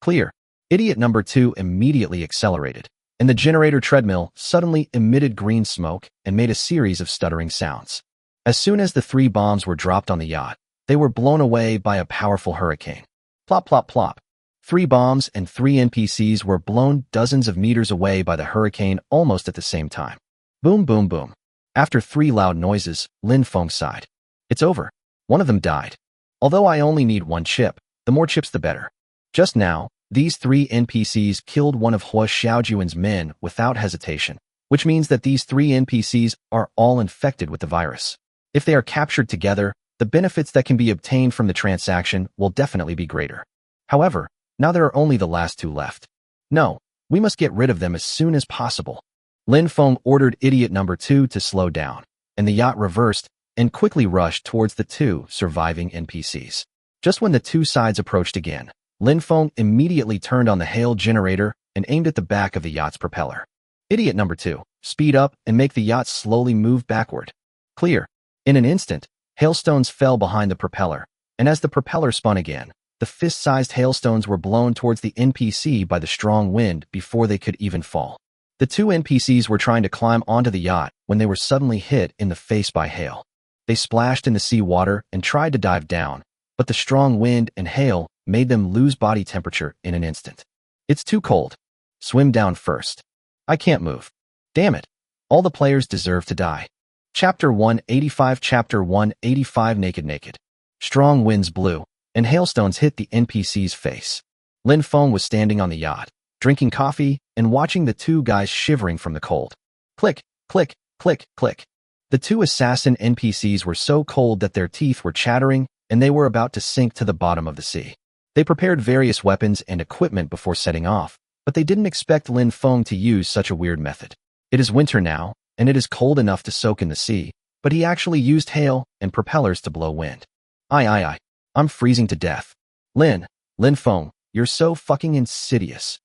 Clear. Idiot number 2 immediately accelerated, and the generator treadmill suddenly emitted green smoke and made a series of stuttering sounds. As soon as the three bombs were dropped on the yacht, they were blown away by a powerful hurricane. Plop, plop, plop. 3 bombs and 3 NPCs were blown dozens of meters away by the hurricane almost at the same time. Boom, boom, boom. After 3 loud noises, Lin Feng sighed. It's over. One of them died. Although I only need 1 chip, the more chips the better. Just now, these 3 NPCs killed one of Hua Xiaojuan's men without hesitation, which means that these 3 NPCs are all infected with the virus. If they are captured together, the benefits that can be obtained from the transaction will definitely be greater. However, now there are only the last 2 left. No, we must get rid of them as soon as possible. Lin Feng ordered idiot number 2 to slow down, and the yacht reversed and quickly rushed towards the 2 surviving NPCs. Just when the 2 sides approached again, Lin Feng immediately turned on the hail generator and aimed at the back of the yacht's propeller. Idiot number 2, speed up and make the yacht slowly move backward. Clear. In an instant, hailstones fell behind the propeller, and as the propeller spun again, the fist-sized hailstones were blown towards the NPC by the strong wind before they could even fall. The 2 NPCs were trying to climb onto the yacht when they were suddenly hit in the face by hail. They splashed in the sea water and tried to dive down, but the strong wind and hail made them lose body temperature in an instant. It's too cold. Swim down first. I can't move. Damn it. All the players deserve to die. Chapter 185 Chapter 185 Naked. Strong winds blew, and hailstones hit the NPC's face. Lin Feng was standing on the yacht, drinking coffee and watching the 2 guys shivering from the cold. Click, click, click, click. The 2 assassin NPCs were so cold that their teeth were chattering and they were about to sink to the bottom of the sea. They prepared various weapons and equipment before setting off, but they didn't expect Lin Feng to use such a weird method. It is winter now, and it is cold enough to soak in the sea, but he actually used hail and propellers to blow wind. Aye. I'm freezing to death. Lin Feng, you're so fucking insidious.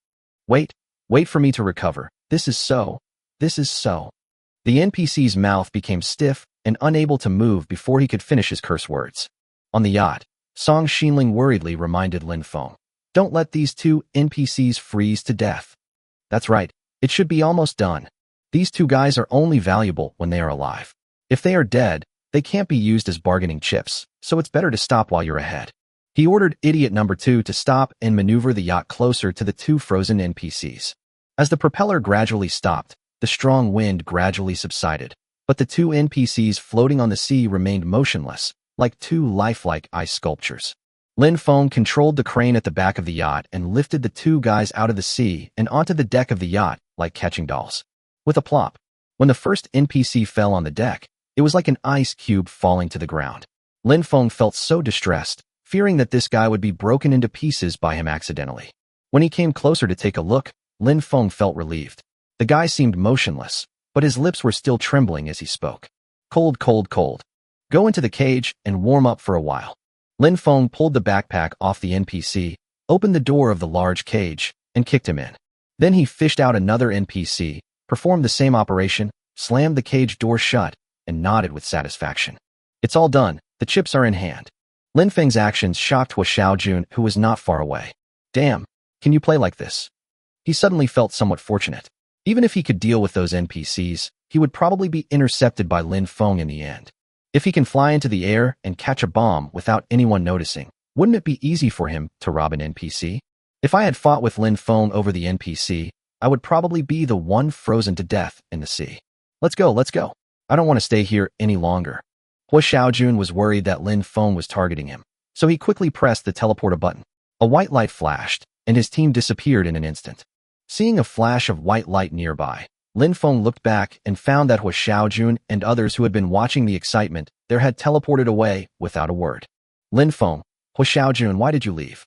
Wait for me to recover. This is so. The NPC's mouth became stiff and unable to move before he could finish his curse words. On the yacht, Song Xinling worriedly reminded Lin Feng, don't let these 2 NPCs freeze to death. That's right, it should be almost done. These 2 guys are only valuable when they are alive. If they are dead, they can't be used as bargaining chips, so it's better to stop while you're ahead. He ordered idiot number 2 to stop and maneuver the yacht closer to the 2 frozen NPCs. As the propeller gradually stopped, the strong wind gradually subsided, but the 2 NPCs floating on the sea remained motionless, like 2 lifelike ice sculptures. Lin Feng controlled the crane at the back of the yacht and lifted the 2 guys out of the sea and onto the deck of the yacht like catching dolls. With a plop, when the first NPC fell on the deck, it was like an ice cube falling to the ground. Lin Feng felt so distressed, fearing that this guy would be broken into pieces by him accidentally. When he came closer to take a look, Lin Feng felt relieved. The guy seemed motionless, but his lips were still trembling as he spoke. Cold. Go into the cage and warm up for a while. Lin Feng pulled the backpack off the NPC, opened the door of the large cage, and kicked him in. Then he fished out another NPC, performed the same operation, slammed the cage door shut, and nodded with satisfaction. It's all done. The chips are in hand. Lin Feng's actions shocked Hua Xiaojun, who was not far away. Damn, can you play like this? He suddenly felt somewhat fortunate. Even if he could deal with those NPCs, he would probably be intercepted by Lin Feng in the end. If he can fly into the air and catch a bomb without anyone noticing, wouldn't it be easy for him to rob an NPC? If I had fought with Lin Feng over the NPC, I would probably be the one frozen to death in the sea. Let's go. I don't want to stay here any longer. Hua Xiaojun was worried that Lin Feng was targeting him, so he quickly pressed the teleporter button. A white light flashed, and his team disappeared in an instant. Seeing a flash of white light nearby, Lin Feng looked back and found that Hua Xiaojun and others who had been watching the excitement there had teleported away without a word. Lin Feng, Hua Xiaojun, why did you leave?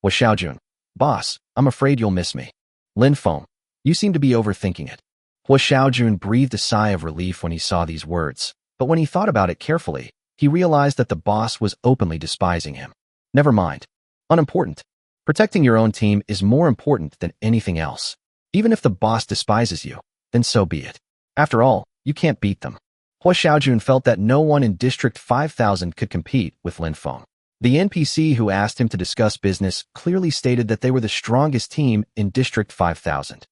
Hua Xiaojun, boss, I'm afraid you'll miss me. Lin Feng, you seem to be overthinking it. Hua Xiaojun breathed a sigh of relief when he saw these words, but when he thought about it carefully, he realized that the boss was openly despising him. Never mind. Unimportant. Protecting your own team is more important than anything else. Even if the boss despises you, then so be it. After all, you can't beat them. Hua Xiaojun felt that no one in District 5000 could compete with Lin Feng. The NPC who asked him to discuss business clearly stated that they were the strongest team in District 5000.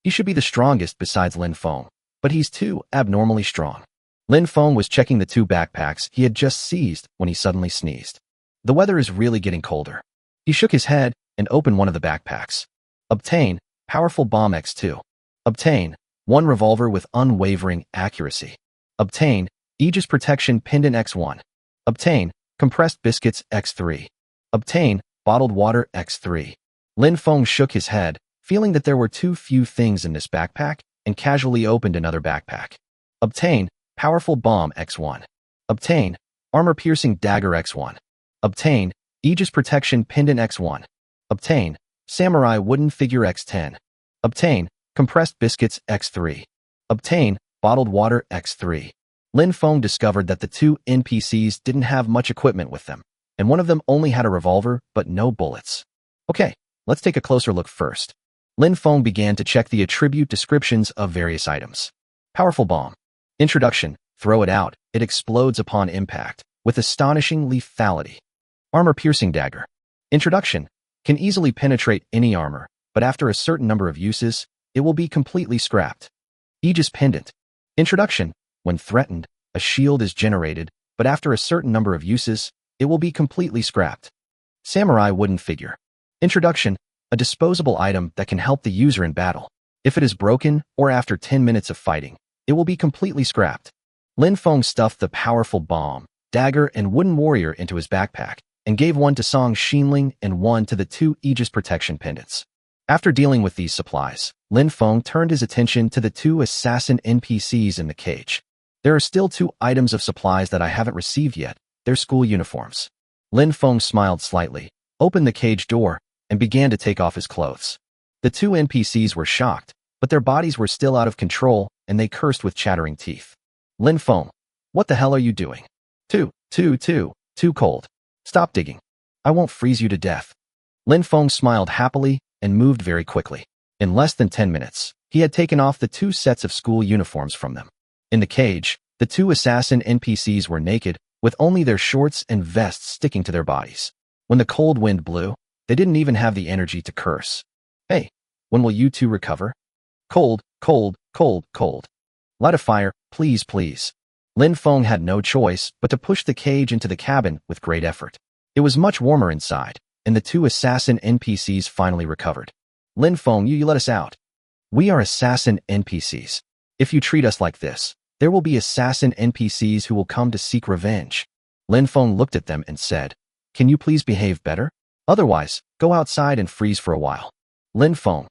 He should be the strongest besides Lin Feng, but he's too abnormally strong. Lin Feng was checking the 2 backpacks he had just seized when he suddenly sneezed. The weather is really getting colder. He shook his head and opened one of the backpacks. Obtain Powerful Bomb X2. Obtain 1 revolver with unwavering accuracy. Obtain Aegis Protection Pendant X1. Obtain Compressed Biscuits X3. Obtain Bottled Water X3. Lin Feng shook his head, feeling that there were too few things in this backpack, and casually opened another backpack. Obtain Powerful Bomb X1. Obtain Armor-Piercing Dagger X1. Obtain Aegis Protection Pendant X1. Obtain Samurai Wooden Figure X10. Obtain Compressed Biscuits X3. Obtain Bottled Water X3. Lin Feng discovered that the 2 NPCs didn't have much equipment with them, and one of them only had a revolver but no bullets. Okay, let's take a closer look first. Lin Feng began to check the attribute descriptions of various items. Powerful Bomb. Introduction. Throw it out. It explodes upon impact, with astonishing lethality. Armor-Piercing Dagger. Introduction. Can easily penetrate any armor, but after a certain number of uses, it will be completely scrapped. Aegis Pendant. Introduction. When threatened, a shield is generated, but after a certain number of uses, it will be completely scrapped. Samurai Wooden Figure. Introduction. A disposable item that can help the user in battle. If it is broken, or after 10 minutes of fighting, it will be completely scrapped. Lin Feng stuffed the Powerful Bomb, Dagger, and Wooden Warrior into his backpack, and gave one to Song Xinling and one to the 2 Aegis Protection Pendants. After dealing with these supplies, Lin Feng turned his attention to the 2 assassin NPCs in the cage. There are still 2 items of supplies that I haven't received yet. They're school uniforms. Lin Feng smiled slightly, opened the cage door, and began to take off his clothes. The 2 NPCs were shocked, but their bodies were still out of control, and they cursed with chattering teeth. Lin Feng, what the hell are you doing? Too cold. Stop digging. I won't freeze you to death. Lin Feng smiled happily and moved very quickly. In less than 10 minutes, he had taken off the 2 sets of school uniforms from them. In the cage, the 2 assassin NPCs were naked, with only their shorts and vests sticking to their bodies. When the cold wind blew, they didn't even have the energy to curse. Hey, when will you 2 recover? Cold. Light a fire, please. Lin Feng had no choice but to push the cage into the cabin with great effort. It was much warmer inside, and the 2 assassin NPCs finally recovered. Lin Feng, you let us out. We are assassin NPCs. If you treat us like this, there will be assassin NPCs who will come to seek revenge. Lin Feng looked at them and said, can you please behave better? Otherwise, go outside and freeze for a while. Lin Feng,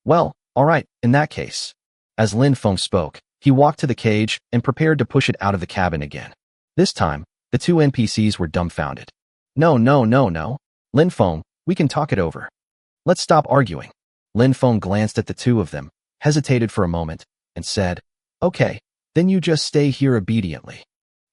well, alright, in that case. As Lin Feng spoke, he walked to the cage and prepared to push it out of the cabin again. This time, the 2 NPCs were dumbfounded. No. Lin Feng, we can talk it over. Let's stop arguing. Lin Feng glanced at the 2 of them, hesitated for a moment, and said, okay, then you just stay here obediently.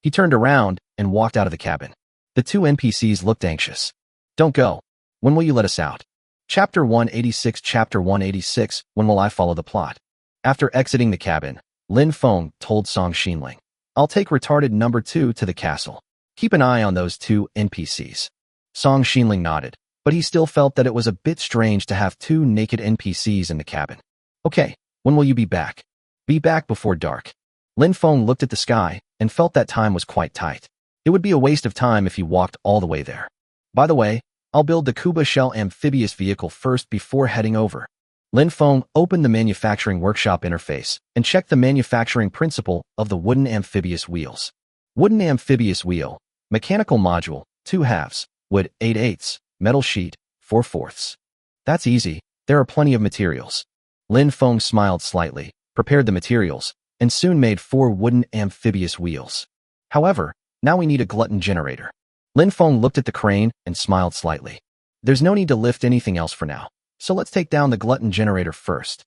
He turned around and walked out of the cabin. The 2 NPCs looked anxious. Don't go. When will you let us out? Chapter 186. When will I follow the plot? After exiting the cabin, Lin Feng told Song Xinling, I'll take retarded number 2 to the castle. Keep an eye on those 2 NPCs. Song Xinling nodded, but he still felt that it was a bit strange to have 2 naked NPCs in the cabin. Okay, when will you be back? Be back before dark. Lin Feng looked at the sky and felt that time was quite tight. It would be a waste of time if he walked all the way there. By the way, I'll build the Kuba Shell amphibious vehicle first before heading over. Lin Feng opened the manufacturing workshop interface and checked the manufacturing principle of the wooden amphibious wheels. Wooden amphibious wheel, mechanical module, 2 halves, wood 8/8, metal sheet, 4/4. That's easy, there are plenty of materials. Lin Feng smiled slightly, prepared the materials, and soon made 4 wooden amphibious wheels. However, now we need a glutton generator. Lin Feng looked at the crane and smiled slightly. There's no need to lift anything else for now, so let's take down the glutton generator first.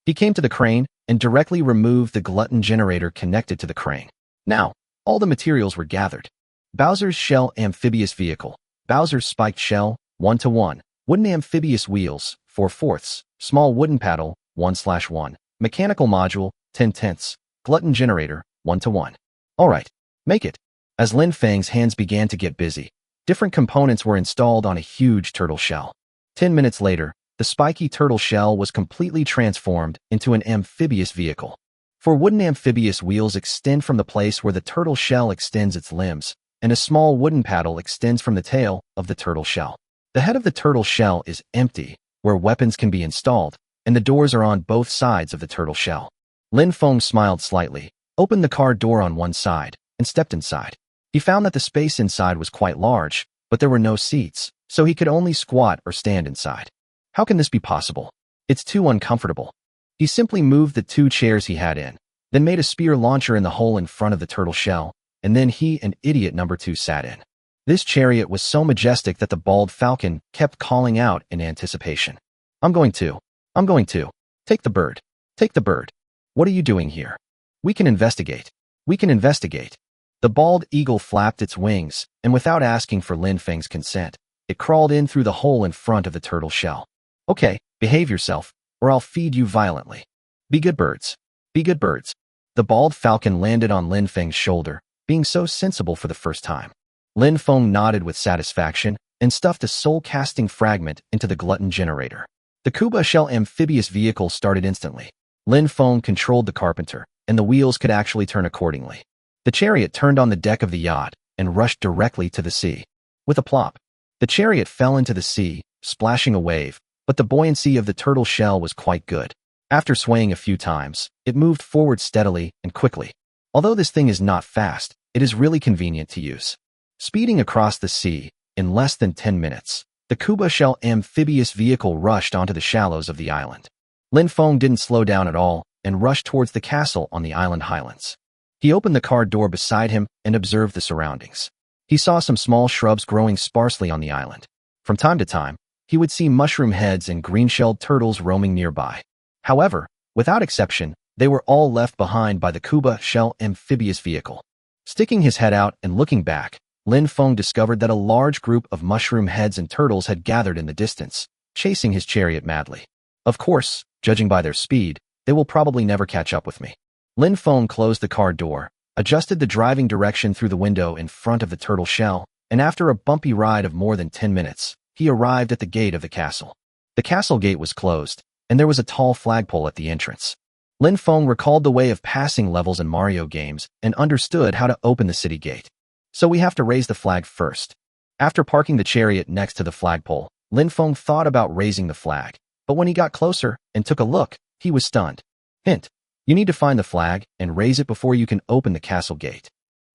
He came to the crane and directly removed the glutton generator connected to the crane. Now, all the materials were gathered. Bowser's shell amphibious vehicle, Bowser's spiked shell, 1:1, wooden amphibious wheels, 4/4, small wooden paddle, 1/1, mechanical module, 10/10, glutton generator, 1:1. Alright, make it. As Lin Feng's hands began to get busy, different components were installed on a huge turtle shell. 10 minutes later, the spiky turtle shell was completely transformed into an amphibious vehicle. 4 wooden amphibious wheels extend from the place where the turtle shell extends its limbs, and a small wooden paddle extends from the tail of the turtle shell. The head of the turtle shell is empty, where weapons can be installed, and the doors are on both sides of the turtle shell. Lin Feng smiled slightly, opened the car door on one side, and stepped inside. He found that the space inside was quite large, but there were no seats, so he could only squat or stand inside. How can this be possible? It's too uncomfortable. He simply moved the 2 chairs he had in, then made a spear launcher in the hole in front of the turtle shell, and then he and idiot number 2 sat in. This chariot was so majestic that the bald falcon kept calling out in anticipation. I'm going to. Take the bird. Take the bird. What are you doing here? We can investigate. We can investigate. The bald eagle flapped its wings, and without asking for Lin Feng's consent, it crawled in through the hole in front of the turtle shell. Okay, behave yourself, or I'll feed you violently. Be good birds. Be good birds. The bald falcon landed on Lin Feng's shoulder, being so sensible for the first time. Lin Feng nodded with satisfaction and stuffed a soul-casting fragment into the glutton generator. The Kuba shell amphibious vehicle started instantly. Lin Feng controlled the carpenter, and the wheels could actually turn accordingly. The chariot turned on the deck of the yacht and rushed directly to the sea. With a plop, the chariot fell into the sea, splashing a wave, but the buoyancy of the turtle shell was quite good. After swaying a few times, it moved forward steadily and quickly. Although this thing is not fast, it is really convenient to use. Speeding across the sea, in less than 10 minutes, the Kuba shell amphibious vehicle rushed onto the shallows of the island. Lin Feng didn't slow down at all and rushed towards the castle on the island highlands. He opened the car door beside him and observed the surroundings. He saw some small shrubs growing sparsely on the island. From time to time, he would see mushroom heads and green-shelled turtles roaming nearby. However, without exception, they were all left behind by the Kuba shell amphibious vehicle. Sticking his head out and looking back, Lin Feng discovered that a large group of mushroom heads and turtles had gathered in the distance, chasing his chariot madly. Of course, judging by their speed, they will probably never catch up with me. Lin Feng closed the car door, adjusted the driving direction through the window in front of the turtle shell, and after a bumpy ride of more than 10 minutes, he arrived at the gate of the castle. The castle gate was closed, and there was a tall flagpole at the entrance. Lin Feng recalled the way of passing levels in Mario games and understood how to open the city gate. So we have to raise the flag first. After parking the chariot next to the flagpole, Lin Feng thought about raising the flag, but when he got closer and took a look, he was stunned. Hint: you need to find the flag and raise it before you can open the castle gate.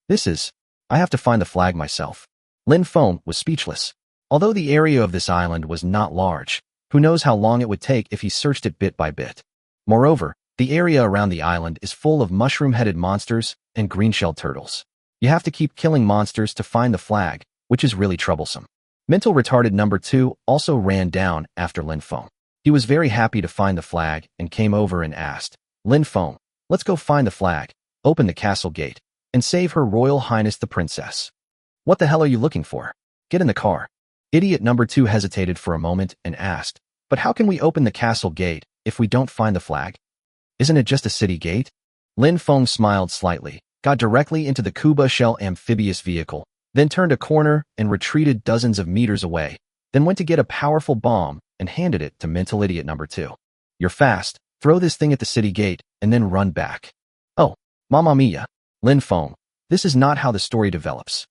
I have to find the flag myself. Lin Feng was speechless. Although the area of this island was not large, who knows how long it would take if he searched it bit by bit. Moreover, the area around the island is full of mushroom-headed monsters and green-shelled turtles. You have to keep killing monsters to find the flag, which is really troublesome. Mental retarded number 2 also ran down after Lin Feng. He was very happy to find the flag and came over and asked, Lin Feng, let's go find the flag, open the castle gate, and save Her Royal Highness the Princess. What the hell are you looking for? Get in the car. Idiot number 2 hesitated for a moment and asked, but how can we open the castle gate if we don't find the flag? Isn't it just a city gate? Lin Feng smiled slightly, got directly into the Kuba shell amphibious vehicle, then turned a corner and retreated dozens of meters away, then went to get a powerful bomb and handed it to mental idiot number 2. You're fast, throw this thing at the city gate, and then run back. Oh, Mamma Mia. Lin Feng, this is not how the story develops.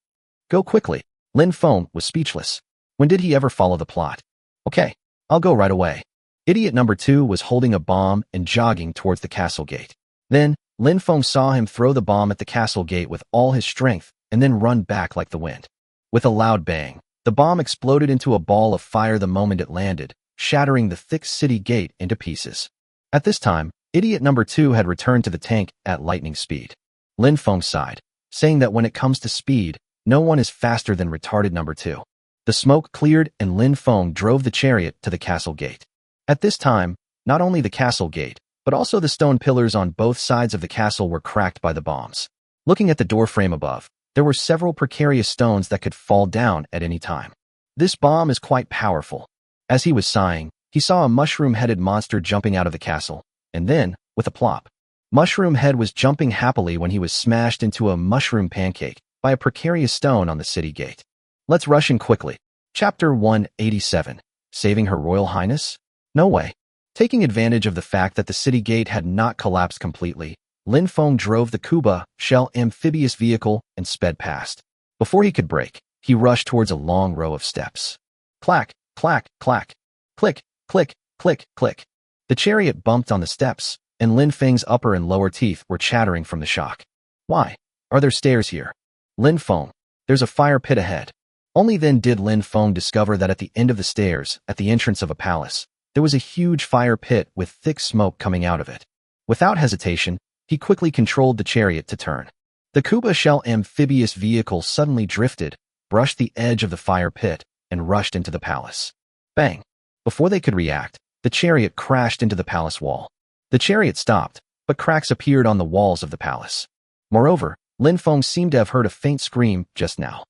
Go quickly. Lin Feng was speechless. When did he ever follow the plot? Okay, I'll go right away. Idiot number 2 was holding a bomb and jogging towards the castle gate. Then, Lin Feng saw him throw the bomb at the castle gate with all his strength and then run back like the wind. With a loud bang, the bomb exploded into a ball of fire the moment it landed, shattering the thick city gate into pieces. At this time, idiot number 2 had returned to the tank at lightning speed. Lin Feng sighed, saying that when it comes to speed, no one is faster than retarded number 2. The smoke cleared and Lin Feng drove the chariot to the castle gate. At this time, not only the castle gate, but also the stone pillars on both sides of the castle were cracked by the bombs. Looking at the door frame above, there were several precarious stones that could fall down at any time. This bomb is quite powerful. As he was sighing, he saw a mushroom-headed monster jumping out of the castle, and then, with a plop, Mushroom Head was jumping happily when he was smashed into a mushroom pancake by a precarious stone on the city gate. Let's rush in quickly. Chapter 187. Saving Her Royal Highness? No way. Taking advantage of the fact that the city gate had not collapsed completely, Lin Feng drove the Kuba shell amphibious vehicle and sped past. Before he could brake, he rushed towards a long row of steps. Clack, clack, clack. Click, click, click, click. The chariot bumped on the steps, and Lin Feng's upper and lower teeth were chattering from the shock. Why? Are there stairs here? Lin Feng, there's a fire pit ahead. Only then did Lin Feng discover that at the end of the stairs, at the entrance of a palace, there was a huge fire pit with thick smoke coming out of it. Without hesitation, he quickly controlled the chariot to turn. The Kuba shell amphibious vehicle suddenly drifted, brushed the edge of the fire pit, and rushed into the palace. Bang! Before they could react, the chariot crashed into the palace wall. The chariot stopped, but cracks appeared on the walls of the palace. Moreover, Lin Feng seemed to have heard a faint scream just now.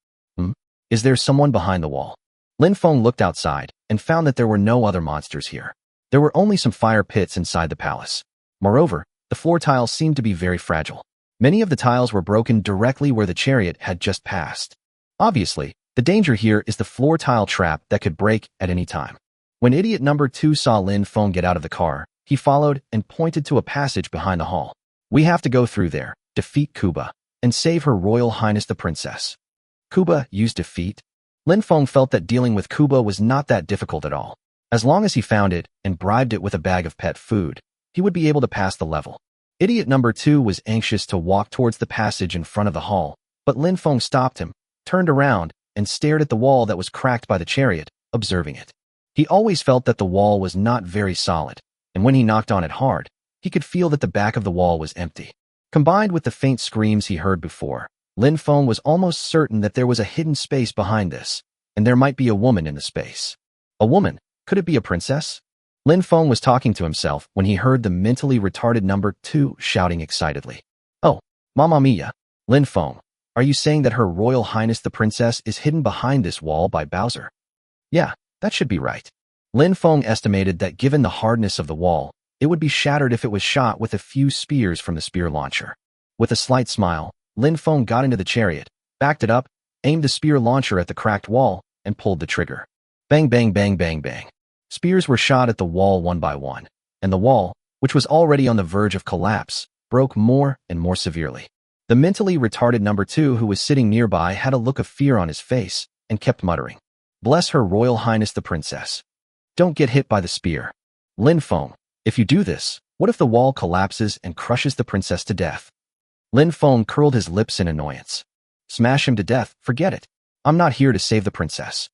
Is there someone behind the wall? Lin Feng looked outside and found that there were no other monsters here. There were only some fire pits inside the palace. Moreover, the floor tiles seemed to be very fragile. Many of the tiles were broken directly where the chariot had just passed. Obviously, the danger here is the floor tile trap that could break at any time. When idiot number 2 saw Lin Feng get out of the car, he followed and pointed to a passage behind the hall. We have to go through there, defeat Kuba, and save Her Royal Highness the Princess. Kuba used defeat? Lin Feng felt that dealing with Kuba was not that difficult at all. As long as he found it and bribed it with a bag of pet food, he would be able to pass the level. Idiot number 2 was anxious to walk towards the passage in front of the hall, but Lin Feng stopped him, turned around, and stared at the wall that was cracked by the chariot, observing it. He always felt that the wall was not very solid, and when he knocked on it hard, he could feel that the back of the wall was empty. Combined with the faint screams he heard before, Lin Feng was almost certain that there was a hidden space behind this, and there might be a woman in the space. A woman? Could it be a princess? Lin Feng was talking to himself when he heard the mentally retarded number 2 shouting excitedly. Oh, Mamma Mia! Lin Feng, are you saying that Her Royal Highness the Princess is hidden behind this wall by Bowser? Yeah, that should be right. Lin Feng estimated that given the hardness of the wall, it would be shattered if it was shot with a few spears from the spear launcher. With a slight smile, Lin Feng got into the chariot, backed it up, aimed the spear launcher at the cracked wall, and pulled the trigger. Bang, bang, bang, bang, bang. Spears were shot at the wall one by one, and the wall, which was already on the verge of collapse, broke more and more severely. The mentally retarded number 2 who was sitting nearby had a look of fear on his face and kept muttering, "Bless Her Royal Highness the Princess. Don't get hit by the spear. Lin Feng, if you do this, what if the wall collapses and crushes the princess to death?" Lin Feng curled his lips in annoyance. Smash him to death, forget it. I'm not here to save the princess.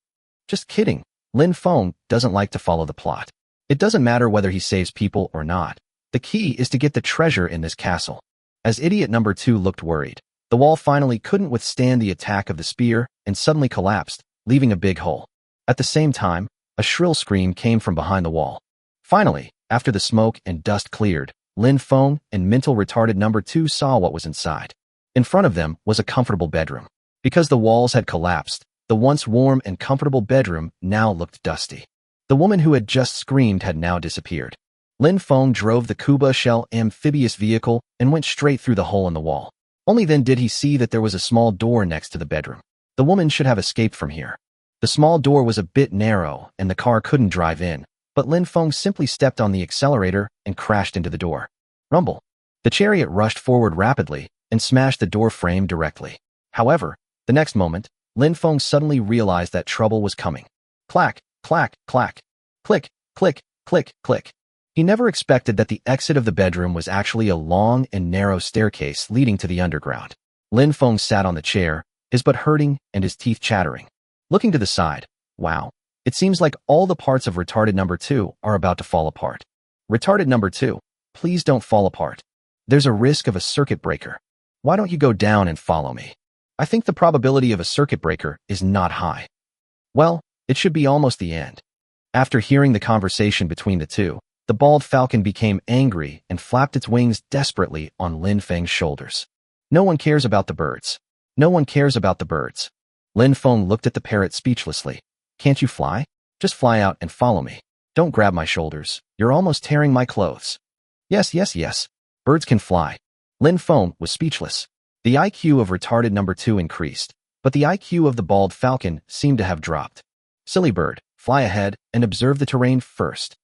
Just kidding. Lin Feng doesn't like to follow the plot. It doesn't matter whether he saves people or not. The key is to get the treasure in this castle. As idiot number 2 looked worried, the wall finally couldn't withstand the attack of the spear and suddenly collapsed, leaving a big hole. At the same time, a shrill scream came from behind the wall. Finally, after the smoke and dust cleared, Lin Feng and mental retarded number 2 saw what was inside. In front of them was a comfortable bedroom. Because the walls had collapsed, the once warm and comfortable bedroom now looked dusty. The woman who had just screamed had now disappeared. Lin Feng drove the Kuba shell amphibious vehicle and went straight through the hole in the wall. Only then did he see that there was a small door next to the bedroom. The woman should have escaped from here. The small door was a bit narrow and the car couldn't drive in, but Lin Feng simply stepped on the accelerator and crashed into the door. Rumble. The chariot rushed forward rapidly and smashed the door frame directly. However, the next moment, Lin Feng suddenly realized that trouble was coming. Clack, clack, clack. Click, click, click, click. He never expected that the exit of the bedroom was actually a long and narrow staircase leading to the underground. Lin Feng sat on the chair, his butt hurting and his teeth chattering. Looking to the side, wow, it seems like all the parts of retarded number 2 are about to fall apart. Retarded number 2. Please don't fall apart. There's a risk of a circuit breaker. Why don't you go down and follow me? I think the probability of a circuit breaker is not high. Well, it should be almost the end. After hearing the conversation between the two, the bald falcon became angry and flapped its wings desperately on Lin Feng's shoulders. No one cares about the birds. No one cares about the birds. Lin Feng looked at the parrot speechlessly. Can't you fly? Just fly out and follow me. Don't grab my shoulders. You're almost tearing my clothes. Yes, yes, yes. Birds can fly. Lin Feng was speechless. The IQ of retarded number 2 increased, but the IQ of the bald falcon seemed to have dropped. Silly bird, fly ahead and observe the terrain first.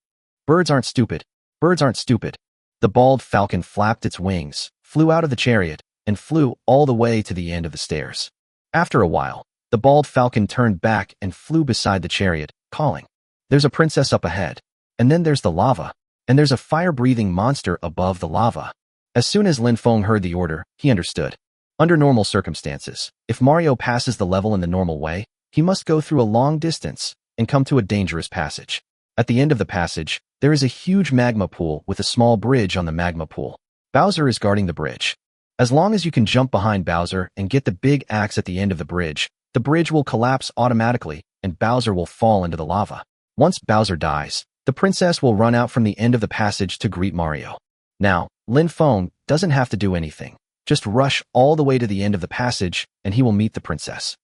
Birds aren't stupid. Birds aren't stupid. The bald falcon flapped its wings, flew out of the chariot, and flew all the way to the end of the stairs. After a while, the bald falcon turned back and flew beside the chariot, calling, "There's a princess up ahead. And then there's the lava. And there's a fire-breathing monster above the lava." As soon as Lin Feng heard the order, he understood. Under normal circumstances, if Mario passes the level in the normal way, he must go through a long distance and come to a dangerous passage. At the end of the passage, there is a huge magma pool with a small bridge on the magma pool. Bowser is guarding the bridge. As long as you can jump behind Bowser and get the big axe at the end of the bridge will collapse automatically and Bowser will fall into the lava. Once Bowser dies, the princess will run out from the end of the passage to greet Mario. Now, Lin Feng doesn't have to do anything. Just rush all the way to the end of the passage and he will meet the princess.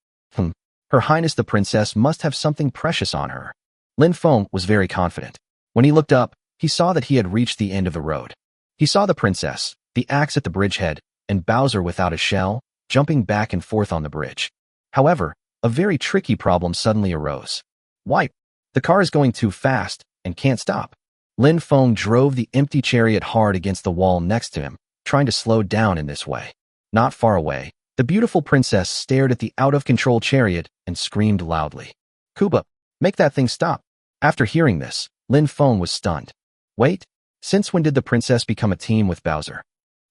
Her Highness the princess must have something precious on her. Lin Feng was very confident. When he looked up, he saw that he had reached the end of the road. He saw the princess, the axe at the bridgehead, and Bowser without a shell, jumping back and forth on the bridge. However, a very tricky problem suddenly arose. Wipe! The car is going too fast and can't stop. Lin Feng drove the empty chariot hard against the wall next to him, trying to slow down in this way. Not far away, the beautiful princess stared at the out-of-control chariot and screamed loudly. "Kuba, make that thing stop." After hearing this, Lin Feng was stunned. Wait, since when did the princess become a team with Bowser?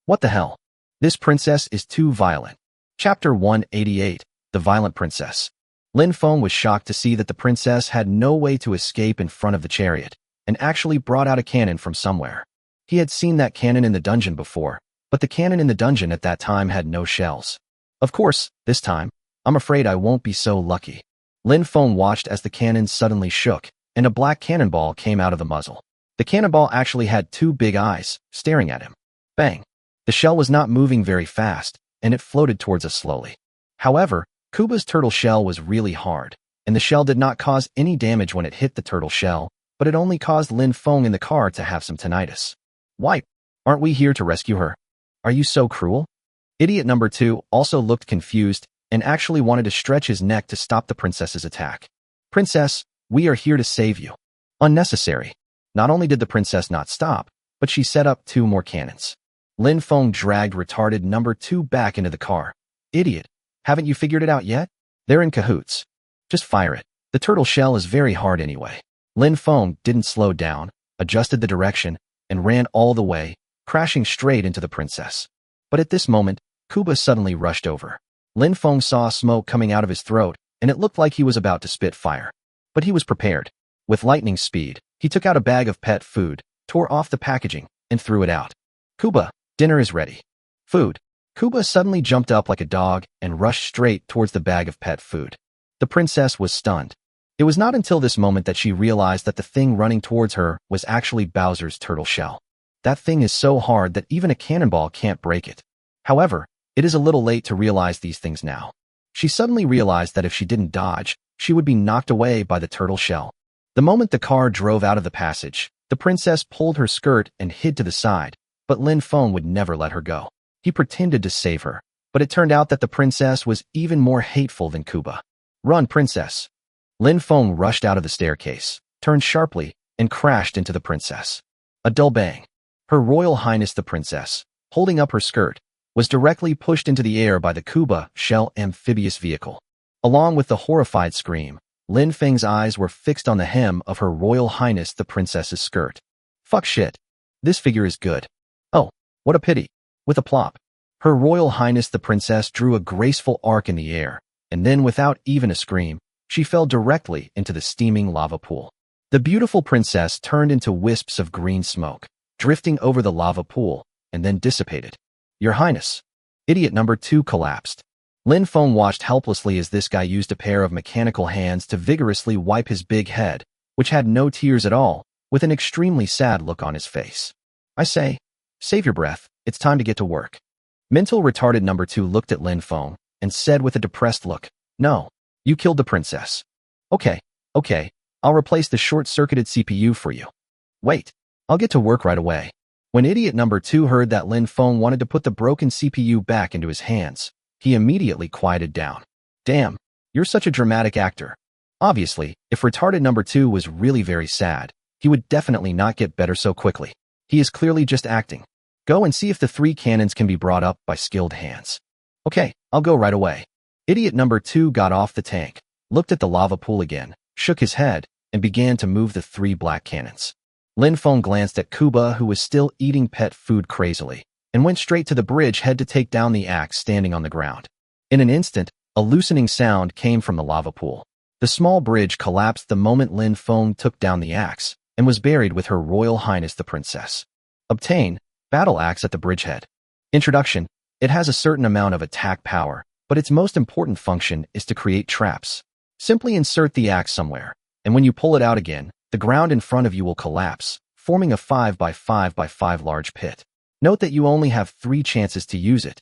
What the hell? This princess is too violent. Chapter 188, The Violent Princess. Lin Feng was shocked to see that the princess had no way to escape in front of the chariot, and actually brought out a cannon from somewhere. He had seen that cannon in the dungeon before, but the cannon in the dungeon at that time had no shells. Of course, this time, I'm afraid I won't be so lucky. Lin Feng watched as the cannon suddenly shook, and a black cannonball came out of the muzzle. The cannonball actually had two big eyes, staring at him. Bang! The shell was not moving very fast, and it floated towards us slowly. However, Kuba's turtle shell was really hard, and the shell did not cause any damage when it hit the turtle shell, but it only caused Lin Feng in the car to have some tinnitus. Wipe! Aren't we here to rescue her? Are you so cruel? Idiot number 2 also looked confused and actually wanted to stretch his neck to stop the princess's attack. Princess, we are here to save you. Unnecessary. Not only did the princess not stop, but she set up 2 more cannons. Lin Feng dragged retarded number 2 back into the car. Idiot. Haven't you figured it out yet? They're in cahoots. Just fire it. The turtle shell is very hard anyway. Lin Feng didn't slow down, adjusted the direction, and ran all the way, crashing straight into the princess. But at this moment, Kuba suddenly rushed over. Lin Feng saw smoke coming out of his throat, and it looked like he was about to spit fire. But he was prepared. With lightning speed, he took out a bag of pet food, tore off the packaging, and threw it out. Kuba, dinner is ready. Food. Kuba suddenly jumped up like a dog and rushed straight towards the bag of pet food. The princess was stunned. It was not until this moment that she realized that the thing running towards her was actually Bowser's turtle shell. That thing is so hard that even a cannonball can't break it. However, it is a little late to realize these things now. She suddenly realized that if she didn't dodge, she would be knocked away by the turtle shell. The moment the car drove out of the passage, the princess pulled her skirt and hid to the side, but Lin Feng would never let her go. He pretended to save her, but it turned out that the princess was even more hateful than Kuba. Run, princess! Lin Feng rushed out of the staircase, turned sharply, and crashed into the princess. A dull bang. Her Royal Highness the princess, holding up her skirt, was directly pushed into the air by the Kuba shell amphibious vehicle. Along with the horrified scream, Lin Feng's eyes were fixed on the hem of Her Royal Highness the princess's skirt. Fuck shit. This figure is good. Oh, what a pity. With a plop, Her Royal Highness the princess drew a graceful arc in the air, and then without even a scream, she fell directly into the steaming lava pool. The beautiful princess turned into wisps of green smoke, drifting over the lava pool, and then dissipated. Your Highness. Idiot number 2 collapsed. Lin Feng watched helplessly as this guy used a pair of mechanical hands to vigorously wipe his big head, which had no tears at all, with an extremely sad look on his face. I say, save your breath, it's time to get to work. Mental retarded number 2 looked at Lin Feng and said with a depressed look, no, you killed the princess. Okay, I'll replace the short-circuited CPU for you. Wait, I'll get to work right away. When idiot number 2 heard that Lin Feng wanted to put the broken CPU back into his hands, he immediately quieted down. Damn, you're such a dramatic actor. Obviously, if retarded number 2 was really very sad, he would definitely not get better so quickly. He is clearly just acting. Go and see if the 3 cannons can be brought up by skilled hands. Okay, I'll go right away. Idiot number 2 got off the tank, looked at the lava pool again, shook his head, and began to move the 3 black cannons. Lin Feng glanced at Kuba, who was still eating pet food crazily, and went straight to the bridge head to take down the axe standing on the ground. In an instant, a loosening sound came from the lava pool. The small bridge collapsed the moment Lin Feng took down the axe, and was buried with Her Royal Highness the Princess. Obtain, battle axe at the bridgehead. Introduction. It has a certain amount of attack power, but its most important function is to create traps. Simply insert the axe somewhere, and when you pull it out again, the ground in front of you will collapse, forming a 5 by 5 by 5 large pit. Note that you only have 3 chances to use it.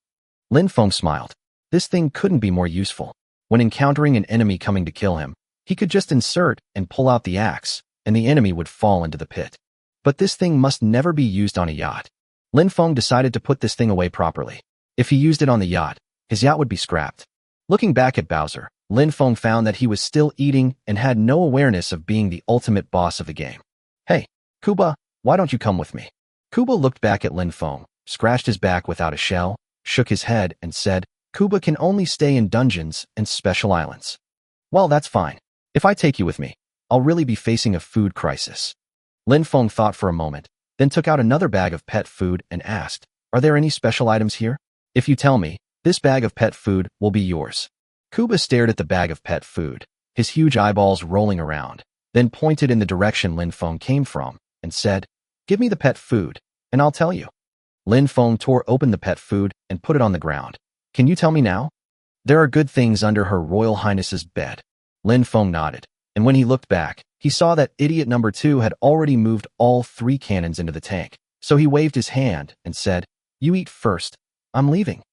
Lin Feng smiled. This thing couldn't be more useful. When encountering an enemy coming to kill him, he could just insert and pull out the axe, and the enemy would fall into the pit. But this thing must never be used on a yacht. Lin Feng decided to put this thing away properly. If he used it on the yacht, his yacht would be scrapped. Looking back at Bowser, Lin Feng found that he was still eating and had no awareness of being the ultimate boss of the game. Hey, Kuba, why don't you come with me? Kuba looked back at Lin Feng, scratched his back without a shell, shook his head, and said, Kuba can only stay in dungeons and special islands. Well, that's fine. If I take you with me, I'll really be facing a food crisis. Lin Feng thought for a moment, then took out another bag of pet food and asked, Are there any special items here? If you tell me, this bag of pet food will be yours. Kuba stared at the bag of pet food, his huge eyeballs rolling around, then pointed in the direction Lin Feng came from, and said, Give me the pet food, and I'll tell you. Lin Feng tore open the pet food and put it on the ground. Can you tell me now? There are good things under Her Royal Highness's bed. Lin Feng nodded, and when he looked back, he saw that idiot number 2 had already moved all 3 cannons into the tank, so he waved his hand and said, You eat first, I'm leaving.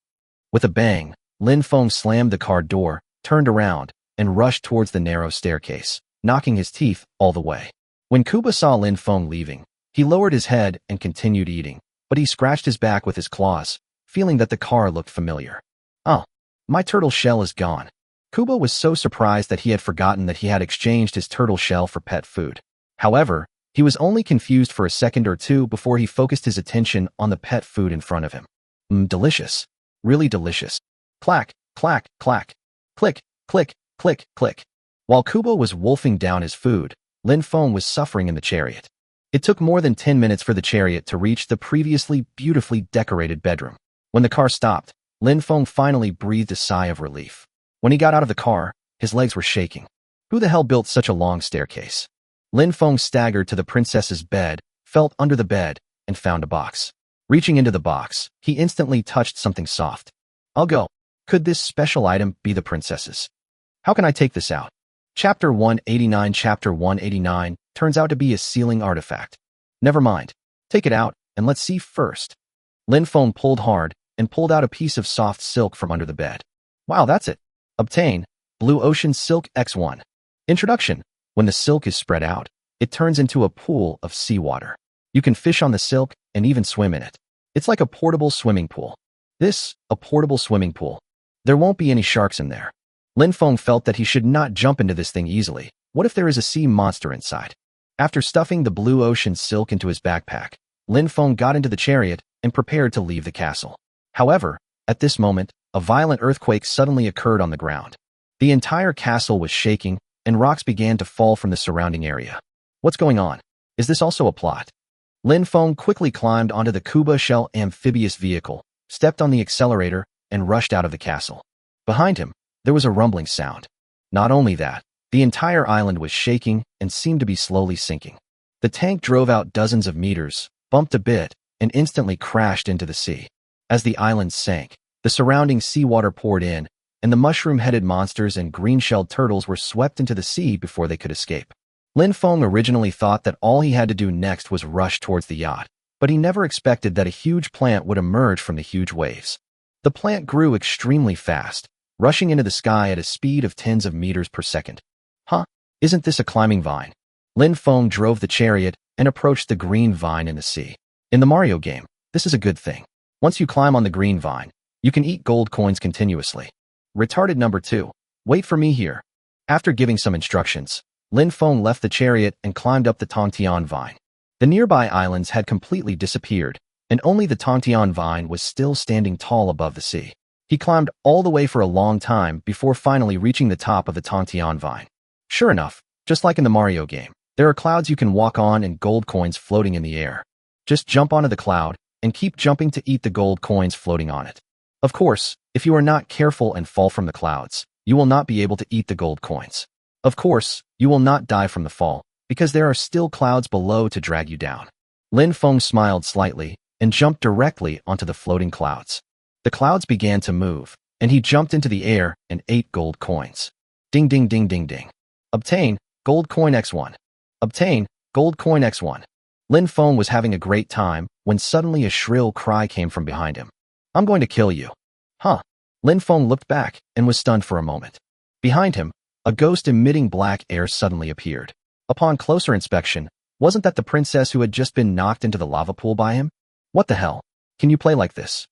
With a bang, Lin Feng slammed the car door, turned around, and rushed towards the narrow staircase, knocking his teeth all the way. When Kuba saw Lin Feng leaving, he lowered his head and continued eating, but he scratched his back with his claws, feeling that the car looked familiar. Oh, my turtle shell is gone. Kuba was so surprised that he had forgotten that he had exchanged his turtle shell for pet food. However, he was only confused for a second or two before he focused his attention on the pet food in front of him. Delicious. Really delicious. Clack, clack, clack. Click, click, click, click. While Kuba was wolfing down his food, Lin Feng was suffering in the chariot. It took more than 10 minutes for the chariot to reach the previously beautifully decorated bedroom. When the car stopped, Lin Feng finally breathed a sigh of relief. When he got out of the car, his legs were shaking. Who the hell built such a long staircase? Lin Feng staggered to the princess's bed, felt under the bed, and found a box. Reaching into the box, he instantly touched something soft. I'll go. Could this special item be the princess's? How can I take this out? Chapter 189. Chapter 189 turns out to be a sealing artifact. Never mind. Take it out, and let's see first. Lin Feng pulled hard, and pulled out a piece of soft silk from under the bed. Wow, that's it. Obtain, Blue Ocean Silk X1. Introduction. When the silk is spread out, it turns into a pool of seawater. You can fish on the silk and even swim in it. It's like a portable swimming pool. A portable swimming pool. There won't be any sharks in there. Lin Feng felt that he should not jump into this thing easily. What if there is a sea monster inside? After stuffing the blue ocean silk into his backpack, Lin Feng got into the chariot and prepared to leave the castle. However, at this moment, a violent earthquake suddenly occurred on the ground. The entire castle was shaking, and rocks began to fall from the surrounding area. What's going on? Is this also a plot? Lin Feng quickly climbed onto the Kuba shell amphibious vehicle, stepped on the accelerator, and rushed out of the castle. Behind him, there was a rumbling sound. Not only that, The entire island was shaking and seemed to be slowly sinking. The tank drove out dozens of meters, bumped a bit, and instantly crashed into the sea. As the island sank, the surrounding seawater poured in, and the mushroom-headed monsters and green-shelled turtles were swept into the sea before they could escape. Lin Feng originally thought that all he had to do next was rush towards the yacht, but he never expected that a huge plant would emerge from the huge waves. The plant grew extremely fast, rushing into the sky at a speed of tens of meters per second. Huh? Isn't this a climbing vine? Lin Feng drove the chariot and approached the green vine in the sea. In the Mario game, this is a good thing. Once you climb on the green vine, you can eat gold coins continuously. Retarded number 2. Wait for me here. After giving some instructions, Lin Feng left the chariot and climbed up the Tongtian vine. The nearby islands had completely disappeared, and only the Tongtian vine was still standing tall above the sea. He climbed all the way for a long time before finally reaching the top of the Tongtian vine. Sure enough, just like in the Mario game, there are clouds you can walk on and gold coins floating in the air. Just jump onto the cloud and keep jumping to eat the gold coins floating on it. Of course, if you are not careful and fall from the clouds, you will not be able to eat the gold coins. Of course, you will not die from the fall, because there are still clouds below to drag you down. Lin Feng smiled slightly and jumped directly onto the floating clouds. The clouds began to move, and he jumped into the air and ate gold coins. Ding ding ding ding ding. Obtain gold coin X1. Obtain gold coin X1. Lin Feng was having a great time when suddenly a shrill cry came from behind him. I'm going to kill you. Huh? Lin Feng looked back and was stunned for a moment. Behind him, a ghost emitting black air suddenly appeared. Upon closer inspection, wasn't that the princess who had just been knocked into the lava pool by him? What the hell? Can you play like this?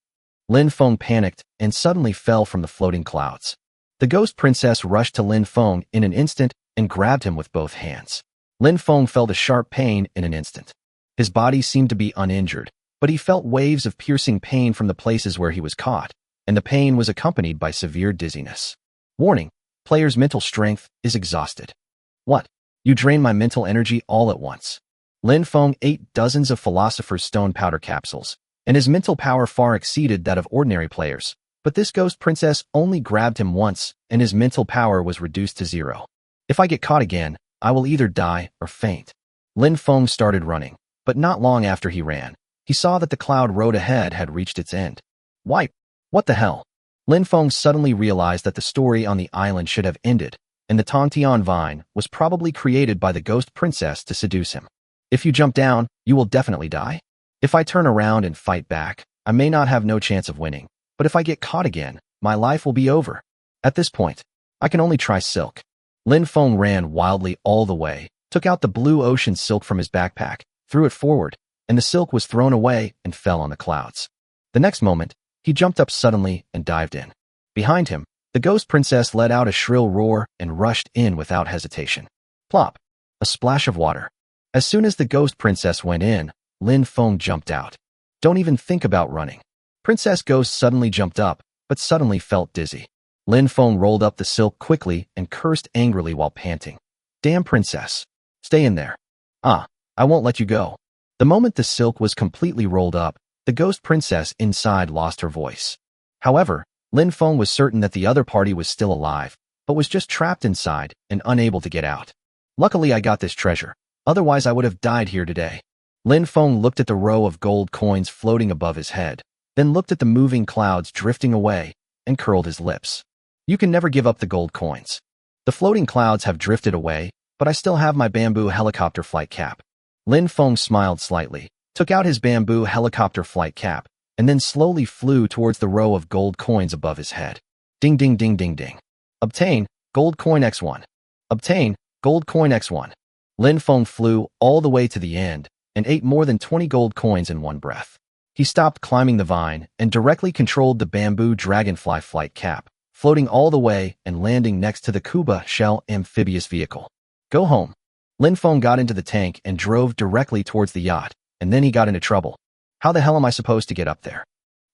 Lin Feng panicked and suddenly fell from the floating clouds. The ghost princess rushed to Lin Feng in an instant and grabbed him with both hands. Lin Feng felt a sharp pain in an instant. His body seemed to be uninjured, but he felt waves of piercing pain from the places where he was caught, and the pain was accompanied by severe dizziness. Warning: player's mental strength is exhausted. What? You drain my mental energy all at once. Lin Feng ate dozens of Philosopher's Stone powder capsules, and his mental power far exceeded that of ordinary players, but this ghost princess only grabbed him once, and his mental power was reduced to 0. If I get caught again, I will either die or faint. Lin Feng started running, but not long after he ran, he saw that the cloud road ahead had reached its end. Wipe! What the hell? Lin Feng suddenly realized that the story on the island should have ended, and the Tongtian vine was probably created by the ghost princess to seduce him. If you jump down, you will definitely die. If I turn around and fight back, I may not have no chance of winning, but if I get caught again, my life will be over. At this point, I can only try silk. Lin Feng ran wildly all the way, took out the blue ocean silk from his backpack, threw it forward, and the silk was thrown away and fell on the clouds. The next moment, he jumped up suddenly and dived in. Behind him, the ghost princess let out a shrill roar and rushed in without hesitation. Plop! A splash of water. As soon as the ghost princess went in, Lin Feng jumped out. Don't even think about running. Princess Ghost suddenly jumped up, but suddenly felt dizzy. Lin Feng rolled up the silk quickly and cursed angrily while panting. Damn princess. Stay in there. I won't let you go. The moment the silk was completely rolled up, the ghost princess inside lost her voice. However, Lin Feng was certain that the other party was still alive, but was just trapped inside and unable to get out. Luckily I got this treasure, otherwise I would have died here today. Lin Feng looked at the row of gold coins floating above his head, then looked at the moving clouds drifting away, and curled his lips. You can never give up the gold coins. The floating clouds have drifted away, but I still have my bamboo helicopter flight cap. Lin Feng smiled slightly, took out his bamboo helicopter flight cap, and then slowly flew towards the row of gold coins above his head. Ding ding ding ding ding. Obtain gold coin X1. Obtain gold coin X1. Lin Feng flew all the way to the end and ate more than 20 gold coins in one breath. He stopped climbing the vine and directly controlled the bamboo dragonfly flight cap, floating all the way and landing next to the Kuba shell amphibious vehicle. Go home. Lin Feng got into the tank and drove directly towards the yacht, and then he got into trouble. How the hell am I supposed to get up there?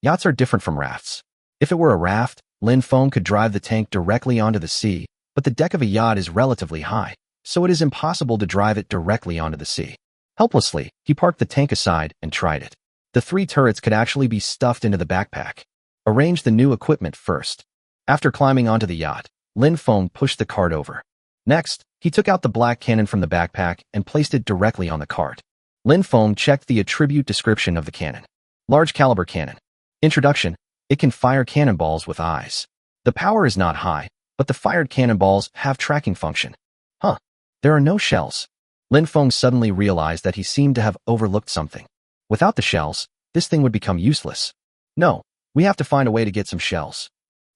Yachts are different from rafts. If it were a raft, Lin Feng could drive the tank directly onto the sea, but the deck of a yacht is relatively high, so it is impossible to drive it directly onto the sea. Helplessly, he parked the tank aside and tried it. The 3 turrets could actually be stuffed into the backpack. Arrange the new equipment first. After climbing onto the yacht, Lin Feng pushed the cart over. Next, he took out the black cannon from the backpack and placed it directly on the cart. Lin Feng checked the attribute description of the cannon. Large caliber cannon. Introduction: it can fire cannonballs with eyes. The power is not high, but the fired cannonballs have tracking function. Huh. There are no shells. Lin Feng suddenly realized that he seemed to have overlooked something. Without the shells, this thing would become useless. No, we have to find a way to get some shells.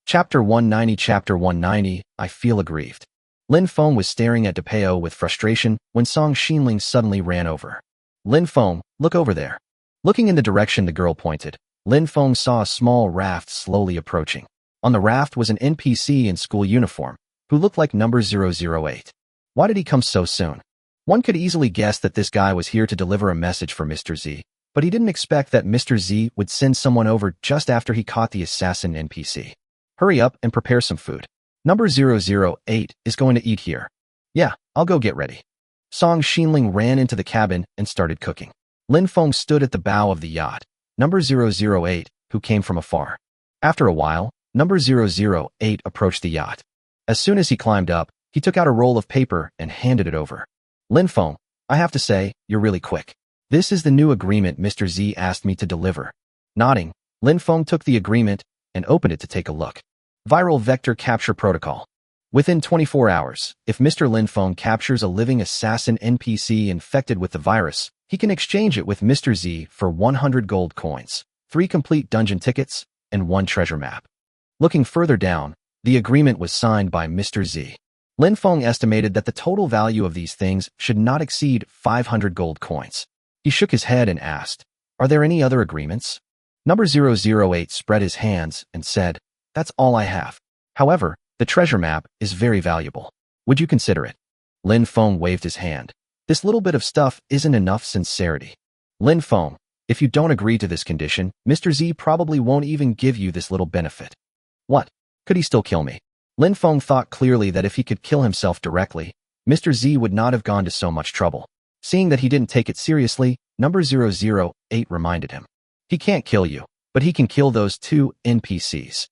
Chapter 190. I feel aggrieved. Lin Feng was staring at DePeo with frustration when Song Xinling suddenly ran over. Lin Feng, look over there. Looking in the direction the girl pointed, Lin Feng saw a small raft slowly approaching. On the raft was an NPC in school uniform, who looked like number 008. Why did he come so soon? One could easily guess that this guy was here to deliver a message for Mr. Z, but he didn't expect that Mr. Z would send someone over just after he caught the assassin NPC. Hurry up and prepare some food. Number 008 is going to eat here. Yeah, I'll go get ready. Song Xinling ran into the cabin and started cooking. Lin Feng stood at the bow of the yacht. Number 008, who came from afar. After a while, number 008 approached the yacht. As soon as he climbed up, he took out a roll of paper and handed it over. Lin Feng, I have to say, you're really quick. This is the new agreement Mr. Z asked me to deliver. Nodding, Lin Feng took the agreement and opened it to take a look. Viral Vector Capture Protocol. Within 24 hours, if Mr. Lin Feng captures a living assassin NPC infected with the virus, he can exchange it with Mr. Z for 100 gold coins, 3 complete dungeon tickets, and 1 treasure map. Looking further down, the agreement was signed by Mr. Z. Lin Feng estimated that the total value of these things should not exceed 500 gold coins. He shook his head and asked, "Are there any other agreements?" Number 008 spread his hands and said, "That's all I have. However, the treasure map is very valuable. Would you consider it?" Lin Feng waved his hand. This little bit of stuff isn't enough sincerity. Lin Feng, if you don't agree to this condition, Mr. Z probably won't even give you this little benefit. What? Could he still kill me? Lin Feng thought clearly that if he could kill himself directly, Mr. Z would not have gone to so much trouble. Seeing that he didn't take it seriously, number 008 reminded him. He can't kill you, but he can kill those 2 NPCs.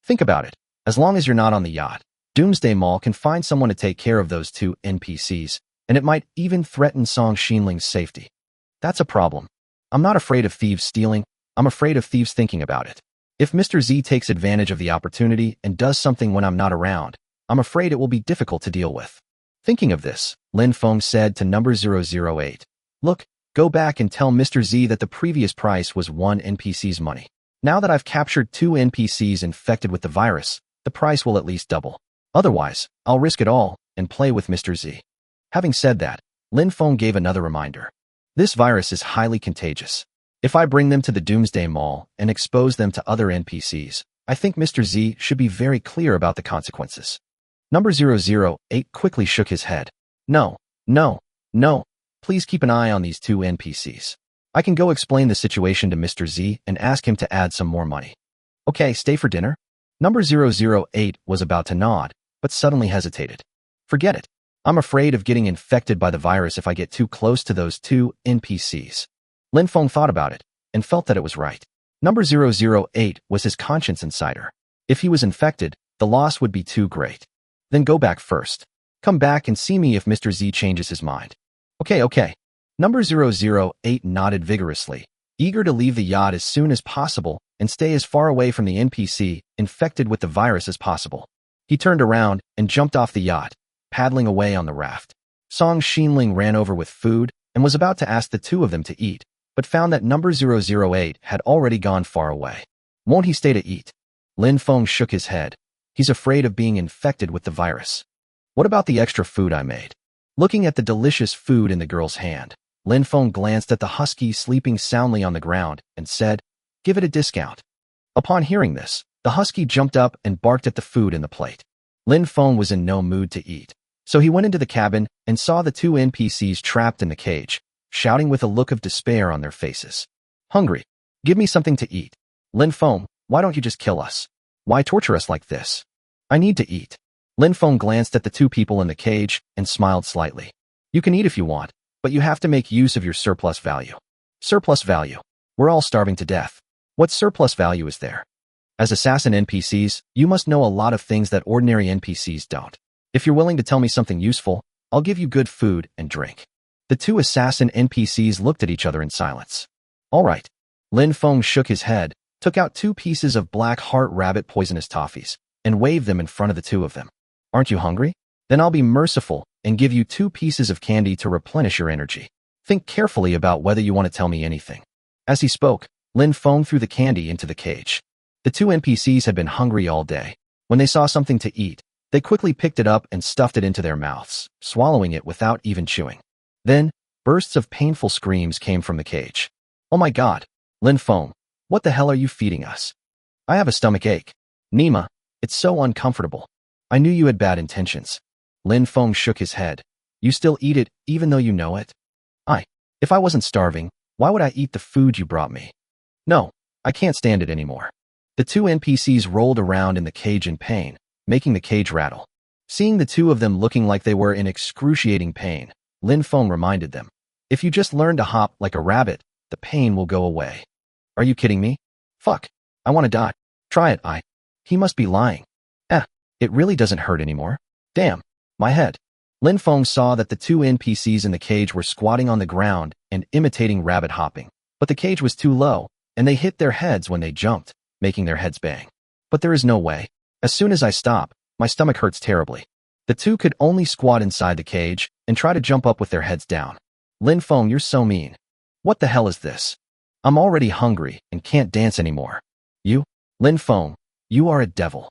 Think about it. As long as you're not on the yacht, Doomsday Mall can find someone to take care of those 2 NPCs, and it might even threaten Song Xinling's safety. That's a problem. I'm not afraid of thieves stealing, I'm afraid of thieves thinking about it. If Mr. Z takes advantage of the opportunity and does something when I'm not around, I'm afraid it will be difficult to deal with. Thinking of this, Lin Feng said to number 008, "Look, go back and tell Mr. Z that the previous price was 1 NPC's money. Now that I've captured 2 NPCs infected with the virus, the price will at least double. Otherwise, I'll risk it all and play with Mr. Z." Having said that, Lin Feng gave another reminder. This virus is highly contagious. If I bring them to the Doomsday Mall and expose them to other NPCs, I think Mr. Z should be very clear about the consequences. Number 008 quickly shook his head. No. Please keep an eye on these 2 NPCs. I can go explain the situation to Mr. Z and ask him to add some more money. Okay, stay for dinner? Number 008 was about to nod, but suddenly hesitated. Forget it. I'm afraid of getting infected by the virus if I get too close to those 2 NPCs. Lin Feng thought about it and felt that it was right. Number 008 was his conscience insider. If he was infected, the loss would be too great. Then go back first. Come back and see me if Mr. Z changes his mind. Okay. Number 008 nodded vigorously, eager to leave the yacht as soon as possible and stay as far away from the NPC infected with the virus as possible. He turned around and jumped off the yacht, paddling away on the raft. Song Xinling ran over with food and was about to ask the 2 of them to eat, but found that number 008 had already gone far away. Won't he stay to eat? Lin Feng shook his head. He's afraid of being infected with the virus. What about the extra food I made? Looking at the delicious food in the girl's hand, Lin Feng glanced at the husky sleeping soundly on the ground and said, "Give it a discount." Upon hearing this, the husky jumped up and barked at the food in the plate. Lin Feng was in no mood to eat, so he went into the cabin and saw the 2 NPCs trapped in the cage, shouting with a look of despair on their faces. "Hungry. Give me something to eat. Lin Feng, why don't you just kill us? Why torture us like this? I need to eat." Lin Feng glanced at the 2 people in the cage and smiled slightly. "You can eat if you want, but you have to make use of your surplus value." Surplus value. We're all starving to death. What surplus value is there? As assassin NPCs, you must know a lot of things that ordinary NPCs don't. If you're willing to tell me something useful, I'll give you good food and drink. The two assassin NPCs looked at each other in silence. All right. Lin Feng shook his head, took out 2 pieces of black heart rabbit poisonous toffees, and waved them in front of the two of them. Aren't you hungry? Then I'll be merciful and give you 2 pieces of candy to replenish your energy. Think carefully about whether you want to tell me anything. As he spoke, Lin Feng threw the candy into the cage. The 2 NPCs had been hungry all day. When they saw something to eat, they quickly picked it up and stuffed it into their mouths, swallowing it without even chewing. Then, bursts of painful screams came from the cage. Oh my god, Lin Feng, what the hell are you feeding us? I have a stomach ache. Nima, it's so uncomfortable. I knew you had bad intentions. Lin Feng shook his head. You still eat it, even though you know it? If I wasn't starving, why would I eat the food you brought me? No, I can't stand it anymore. The 2 NPCs rolled around in the cage in pain, making the cage rattle. Seeing the 2 of them looking like they were in excruciating pain, Lin Feng reminded them. If you just learn to hop like a rabbit, the pain will go away. Are you kidding me? Fuck. I want to die. Try it, He must be lying. It really doesn't hurt anymore. Damn. My head. Lin Feng saw that the 2 NPCs in the cage were squatting on the ground and imitating rabbit hopping, but the cage was too low, and they hit their heads when they jumped, making their heads bang. But there is no way. As soon as I stop, my stomach hurts terribly. The 2 could only squat inside the cage and try to jump up with their heads down. Lin Feng, you're so mean. What the hell is this? I'm already hungry and can't dance anymore. You, Lin Feng, you are a devil.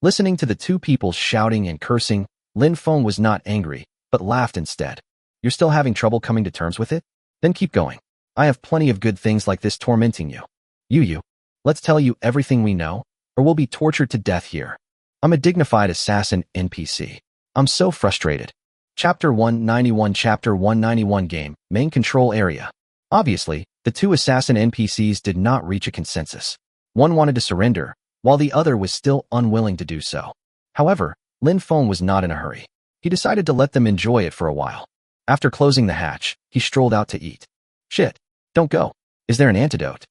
Listening to the 2 people shouting and cursing, Lin Feng was not angry, but laughed instead. You're still having trouble coming to terms with it? Then keep going. I have plenty of good things like this tormenting you. You. Let's tell you everything we know, or we'll be tortured to death here. I'm a dignified assassin NPC. I'm so frustrated. Chapter 191 Game, Main Control Area. Obviously, the 2 assassin NPCs did not reach a consensus. One wanted to surrender, while the other was still unwilling to do so. However, Lin Feng was not in a hurry. He decided to let them enjoy it for a while. After closing the hatch, he strolled out to eat. Shit, don't go. Is there an antidote?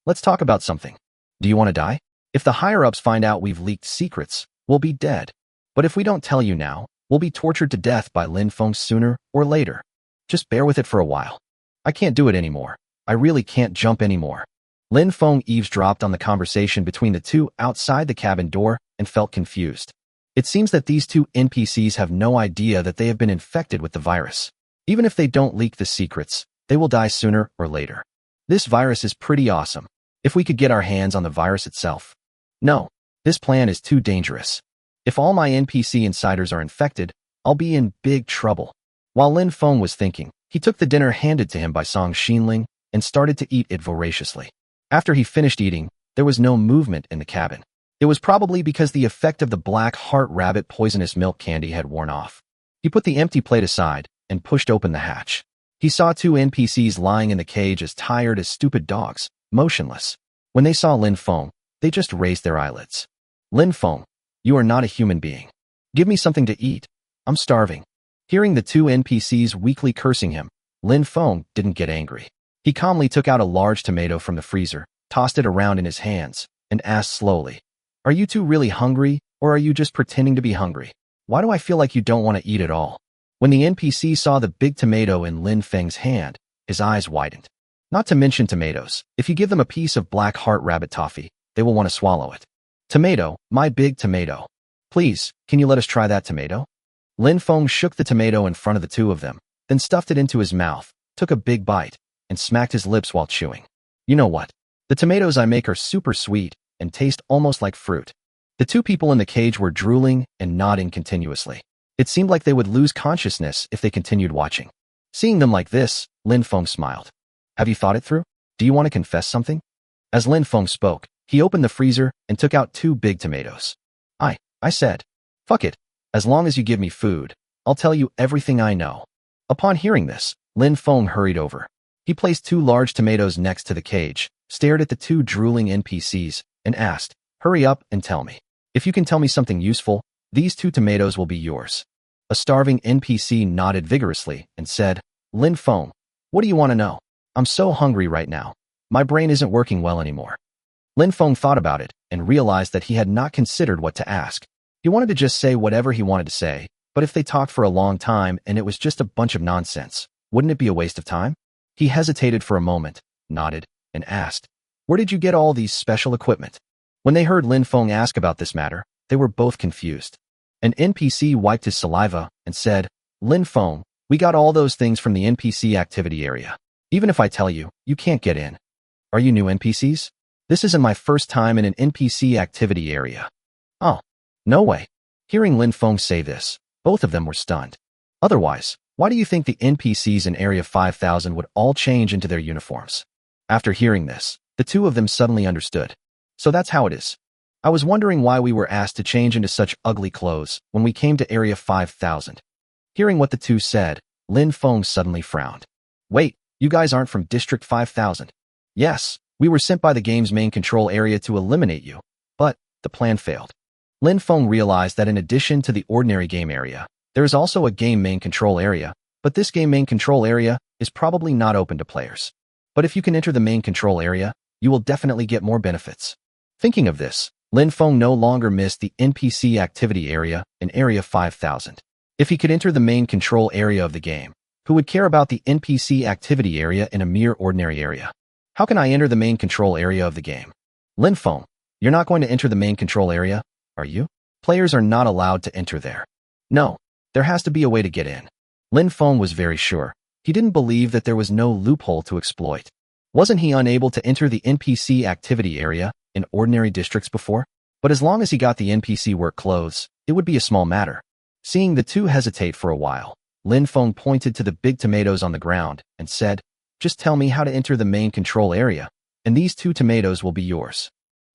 Let's talk about something. Do you want to die? If the higher-ups find out we've leaked secrets, we'll be dead. But if we don't tell you now, we'll be tortured to death by Lin Feng sooner or later. Just bear with it for a while. I can't do it anymore. I really can't jump anymore. Lin Feng eavesdropped on the conversation between the 2 outside the cabin door and felt confused. It seems that these 2 NPCs have no idea that they have been infected with the virus. Even if they don't leak the secrets, they will die sooner or later. This virus is pretty awesome. If we could get our hands on the virus itself. No, this plan is too dangerous. If all my NPC insiders are infected, I'll be in big trouble. While Lin Feng was thinking, he took the dinner handed to him by Song Xinling and started to eat it voraciously. After he finished eating, there was no movement in the cabin. It was probably because the effect of the black heart rabbit poisonous milk candy had worn off. He put the empty plate aside and pushed open the hatch. He saw 2 NPCs lying in the cage as tired as stupid dogs, motionless. When they saw Lin Feng, they just raised their eyelids. Lin Feng, you are not a human being. Give me something to eat. I'm starving. Hearing the 2 NPCs weakly cursing him, Lin Feng didn't get angry. He calmly took out a large tomato from the freezer, tossed it around in his hands, and asked slowly, Are you 2 really hungry, or are you just pretending to be hungry? Why do I feel like you don't want to eat at all? When the NPC saw the big tomato in Lin Feng's hand, his eyes widened. Not to mention tomatoes. If you give them a piece of black heart rabbit toffee, they will want to swallow it. Tomato, my big tomato. Please, can you let us try that tomato? Lin Feng shook the tomato in front of the 2 of them, then stuffed it into his mouth, took a big bite, and smacked his lips while chewing. You know what? The tomatoes I make are super sweet and taste almost like fruit. The 2 people in the cage were drooling and nodding continuously. It seemed like they would lose consciousness if they continued watching. Seeing them like this, Lin Feng smiled. Have you thought it through? Do you want to confess something? As Lin Feng spoke, he opened the freezer and took out 2 big tomatoes. I said, fuck it. As long as you give me food, I'll tell you everything I know. Upon hearing this, Lin Feng hurried over. He placed 2 large tomatoes next to the cage, stared at the 2 drooling NPCs, and asked, Hurry up and tell me. If you can tell me something useful, these 2 tomatoes will be yours. A starving NPC nodded vigorously and said, Lin Feng, what do you want to know? I'm so hungry right now. My brain isn't working well anymore. Lin Feng thought about it and realized that he had not considered what to ask. He wanted to just say whatever he wanted to say, But if they talked for a long time and it was just a bunch of nonsense, wouldn't it be a waste of time? He hesitated for a moment, nodded, and asked, "Where did you get all these special equipment?" When they heard Lin Feng ask about this matter, they were both confused. An NPC wiped his saliva and said, "Lin Feng, we got all those things from the NPC activity area. Even if I tell you, you can't get in." "Are you new NPCs?" "This isn't my first time in an NPC activity area." "Oh, no way." Hearing Lin Feng say this, both of them were stunned. Otherwise, why do you think the NPCs in Area 5000 would all change into their uniforms? After hearing this, the two of them suddenly understood. So that's how it is. I was wondering why we were asked to change into such ugly clothes when we came to Area 5000. Hearing what the two said, Lin Feng suddenly frowned. "Wait, you guys aren't from District 5000. "Yes, we were sent by the game's main control area to eliminate you, but the plan failed." Lin Feng realized that in addition to the ordinary game area, there is also a game main control area, but this game main control area is probably not open to players. But if you can enter the main control area, you will definitely get more benefits. Thinking of this, Lin Feng no longer missed the NPC activity area in Area 5000. If he could enter the main control area of the game, who would care about the NPC activity area in a mere ordinary area? "How can I enter the main control area of the game?" "Lin Feng, you're not going to enter the main control area, are you? Players are not allowed to enter there." "No, there has to be a way to get in." Lin Feng was very sure. He didn't believe that there was no loophole to exploit. Wasn't he unable to enter the NPC activity area in ordinary districts before? But as long as he got the NPC work clothes, it would be a small matter. Seeing the two hesitate for a while, Lin Feng pointed to the big tomatoes on the ground and said, "Just tell me how to enter the main control area, and these 2 tomatoes will be yours."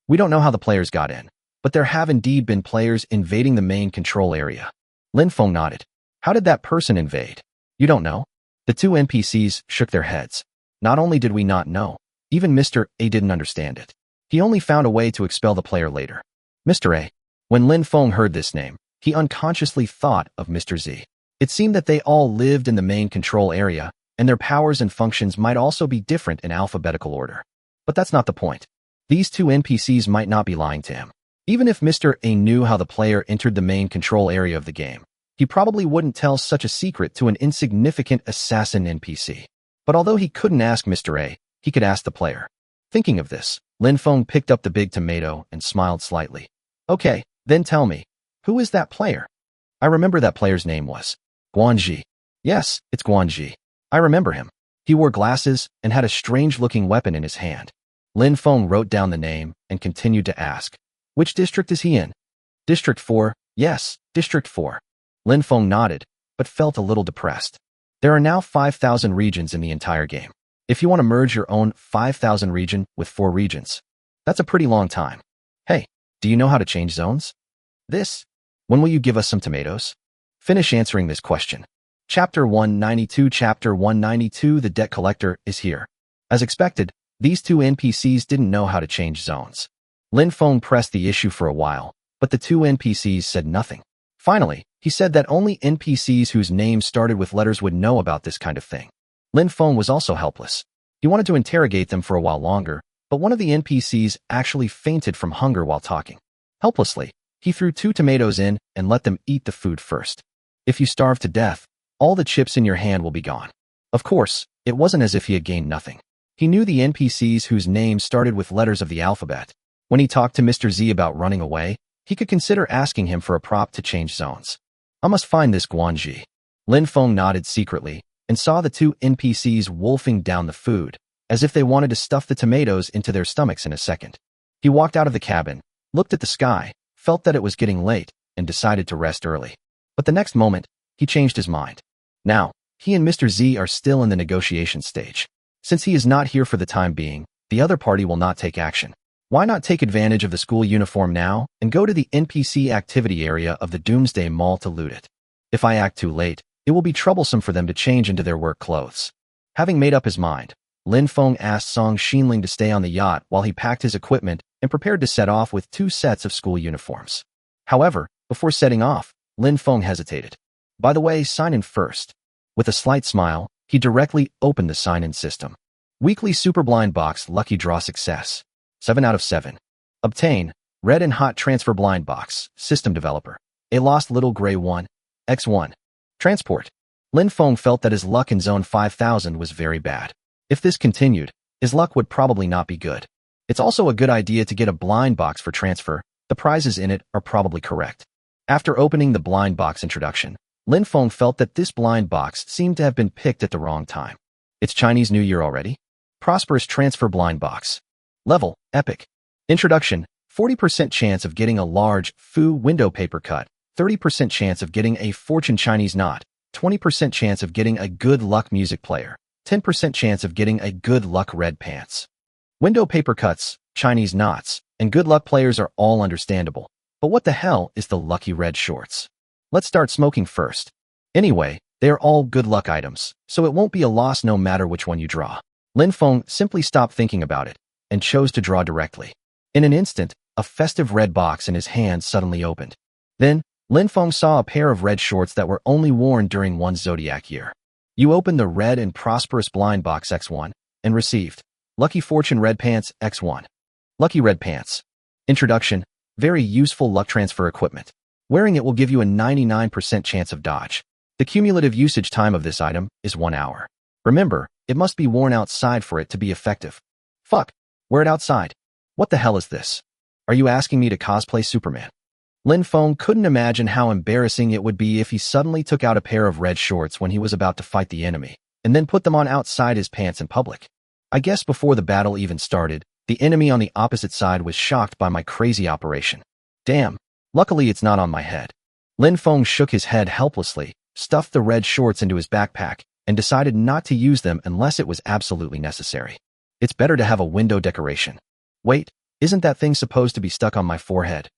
We don't know how the players got in, but there have indeed been players invading the main control area. Lin Feng nodded. "How did that person invade?" "You don't know?" The 2 NPCs shook their heads. "Not only did we not know, even Mr. A didn't understand it. He only found a way to expel the player later." Mr. A. When Lin Feng heard this name, he unconsciously thought of Mr. Z. It seemed that they all lived in the main control area, and their powers and functions might also be different in alphabetical order. But that's not the point. These 2 NPCs might not be lying to him. Even if Mr. A knew how the player entered the main control area of the game, he probably wouldn't tell such a secret to an insignificant assassin NPC. But although he couldn't ask Mr. A, he could ask the player. Thinking of this, Lin Feng picked up the big tomato and smiled slightly. "Okay, then tell me, who is that player?" "I remember that player's name was Guanji." "Yes, it's Guanji. I remember him. He wore glasses and had a strange-looking weapon in his hand." Lin Feng wrote down the name and continued to ask, "Which district is he in?" "District 4, yes, District 4. Lin Feng nodded, but felt a little depressed. There are now 5,000 regions in the entire game. If you want to merge your own 5,000 region with 4 regions, that's a pretty long time. Hey, do you know how to change zones? When will you give us some tomatoes? Finish answering this question. Chapter 192. Chapter 192. The debt collector is here. As expected, these 2 NPCs didn't know how to change zones. Lin Feng pressed the issue for a while, but the 2 NPCs said nothing. Finally, he said that only NPCs whose names started with letters would know about this kind of thing. Lin Feng was also helpless. He wanted to interrogate them for a while longer, but one of the NPCs actually fainted from hunger while talking. Helplessly, he threw 2 tomatoes in and let them eat the food first. If you starve to death, all the chips in your hand will be gone. Of course, it wasn't as if he had gained nothing. He knew the NPCs whose names started with letters of the alphabet. When he talked to Mr. Z about running away, he could consider asking him for a prop to change zones. I must find this Guanji. Lin Feng nodded secretly and saw the 2 NPCs wolfing down the food, as if they wanted to stuff the tomatoes into their stomachs in a second. He walked out of the cabin, looked at the sky, felt that it was getting late, and decided to rest early. But the next moment, he changed his mind. Now, he and Mr. Z are still in the negotiation stage. Since he is not here for the time being, the other party will not take action. Why not take advantage of the school uniform now and go to the NPC activity area of the Doomsday Mall to loot it? If I act too late, it will be troublesome for them to change into their work clothes. Having made up his mind, Lin Feng asked Song Xinling to stay on the yacht while he packed his equipment and prepared to set off with 2 sets of school uniforms. However, before setting off, Lin Feng hesitated. By the way, sign in first. With a slight smile, he directly opened the sign-in system. Weekly Super Blind Box Lucky Draw Success. 7 out of 7. Obtain Red and Hot Transfer Blind Box, System Developer. A Lost Little Gray 1. X1. Transport. Lin Feng felt that his luck in Zone 5000 was very bad. If this continued, his luck would probably not be good. It's also a good idea to get a blind box for transfer. The prizes in it are probably correct. After opening the blind box introduction, Lin Feng felt that this blind box seemed to have been picked at the wrong time. It's Chinese New Year already? Prosperous transfer blind box. Level, epic. Introduction, 40% chance of getting a large Fu window paper cut, 30% chance of getting a fortune Chinese knot, 20% chance of getting a good luck music player, 10% chance of getting a good luck red pants. Window paper cuts, Chinese knots, and good luck players are all understandable. But what the hell is the lucky red shorts? Let's start smoking first. Anyway, they are all good luck items, so it won't be a loss no matter which one you draw. Lin Feng simply stopped thinking about it and chose to draw directly. In an instant, a festive red box in his hand suddenly opened. Then, Lin Feng saw a pair of red shorts that were only worn during one zodiac year. You opened the red and prosperous blind box X1 and received Lucky Fortune Red Pants X1. Lucky Red Pants. Introduction, very useful luck transfer equipment. Wearing it will give you a 99% chance of dodge. The cumulative usage time of this item is 1 hour. Remember, it must be worn outside for it to be effective. Fuck, wear it outside. What the hell is this? Are you asking me to cosplay Superman? Lin Feng couldn't imagine how embarrassing it would be if he suddenly took out a pair of red shorts when he was about to fight the enemy, and then put them on outside his pants in public. I guess before the battle even started, the enemy on the opposite side was shocked by my crazy operation. Damn, luckily it's not on my head. Lin Feng shook his head helplessly, stuffed the red shorts into his backpack, and decided not to use them unless it was absolutely necessary. It's better to have a window decoration. Wait, isn't that thing supposed to be stuck on my forehead?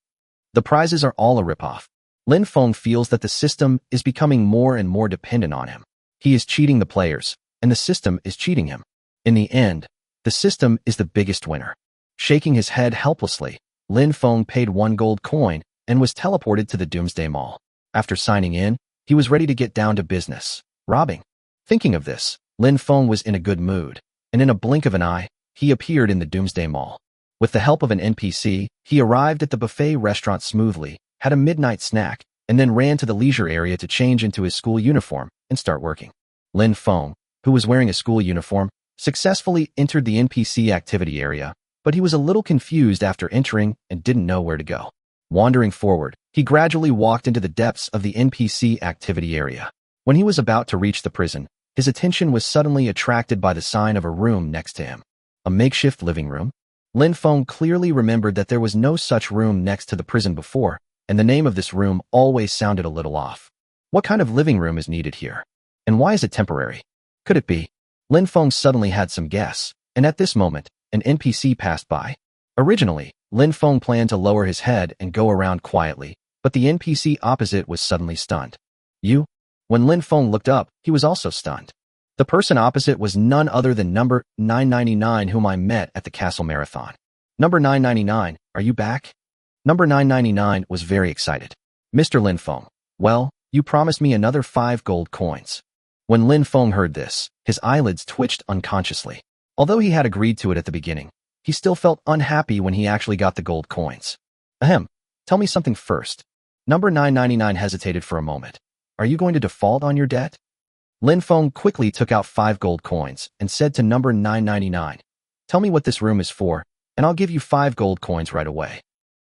The prizes are all a ripoff. Lin Feng feels that the system is becoming more and more dependent on him. He is cheating the players, and the system is cheating him. In the end, the system is the biggest winner. Shaking his head helplessly, Lin Feng paid 1 gold coin and was teleported to the Doomsday Mall. After signing in, he was ready to get down to business, robbing. Thinking of this, Lin Feng was in a good mood, and in a blink of an eye, he appeared in the Doomsday Mall. With the help of an NPC, he arrived at the buffet restaurant smoothly, had a midnight snack, and then ran to the leisure area to change into his school uniform and start working. Lin Feng, who was wearing a school uniform, successfully entered the NPC activity area, but he was a little confused after entering and didn't know where to go. Wandering forward, he gradually walked into the depths of the NPC activity area. When he was about to reach the prison, his attention was suddenly attracted by the sign of a room next to him. A makeshift living room? Lin Feng clearly remembered that there was no such room next to the prison before, and the name of this room always sounded a little off. What kind of living room is needed here? And why is it temporary? Could it be? Lin Feng suddenly had some guess, and at this moment, an NPC passed by. Originally, Lin Feng planned to lower his head and go around quietly, but the NPC opposite was suddenly stunned. You? When Lin Feng looked up, he was also stunned. The person opposite was none other than number 999 whom I met at the Castle Marathon. Number 999, are you back? Number 999 was very excited. Mr. Lin Feng, well, you promised me another 5 gold coins. When Lin Feng heard this, his eyelids twitched unconsciously. Although he had agreed to it at the beginning, he still felt unhappy when he actually got the gold coins. Ahem, tell me something first. Number 999 hesitated for a moment. Are you going to default on your debt? Lin Feng quickly took out 5 gold coins and said to number 999, tell me what this room is for, and I'll give you 5 gold coins right away.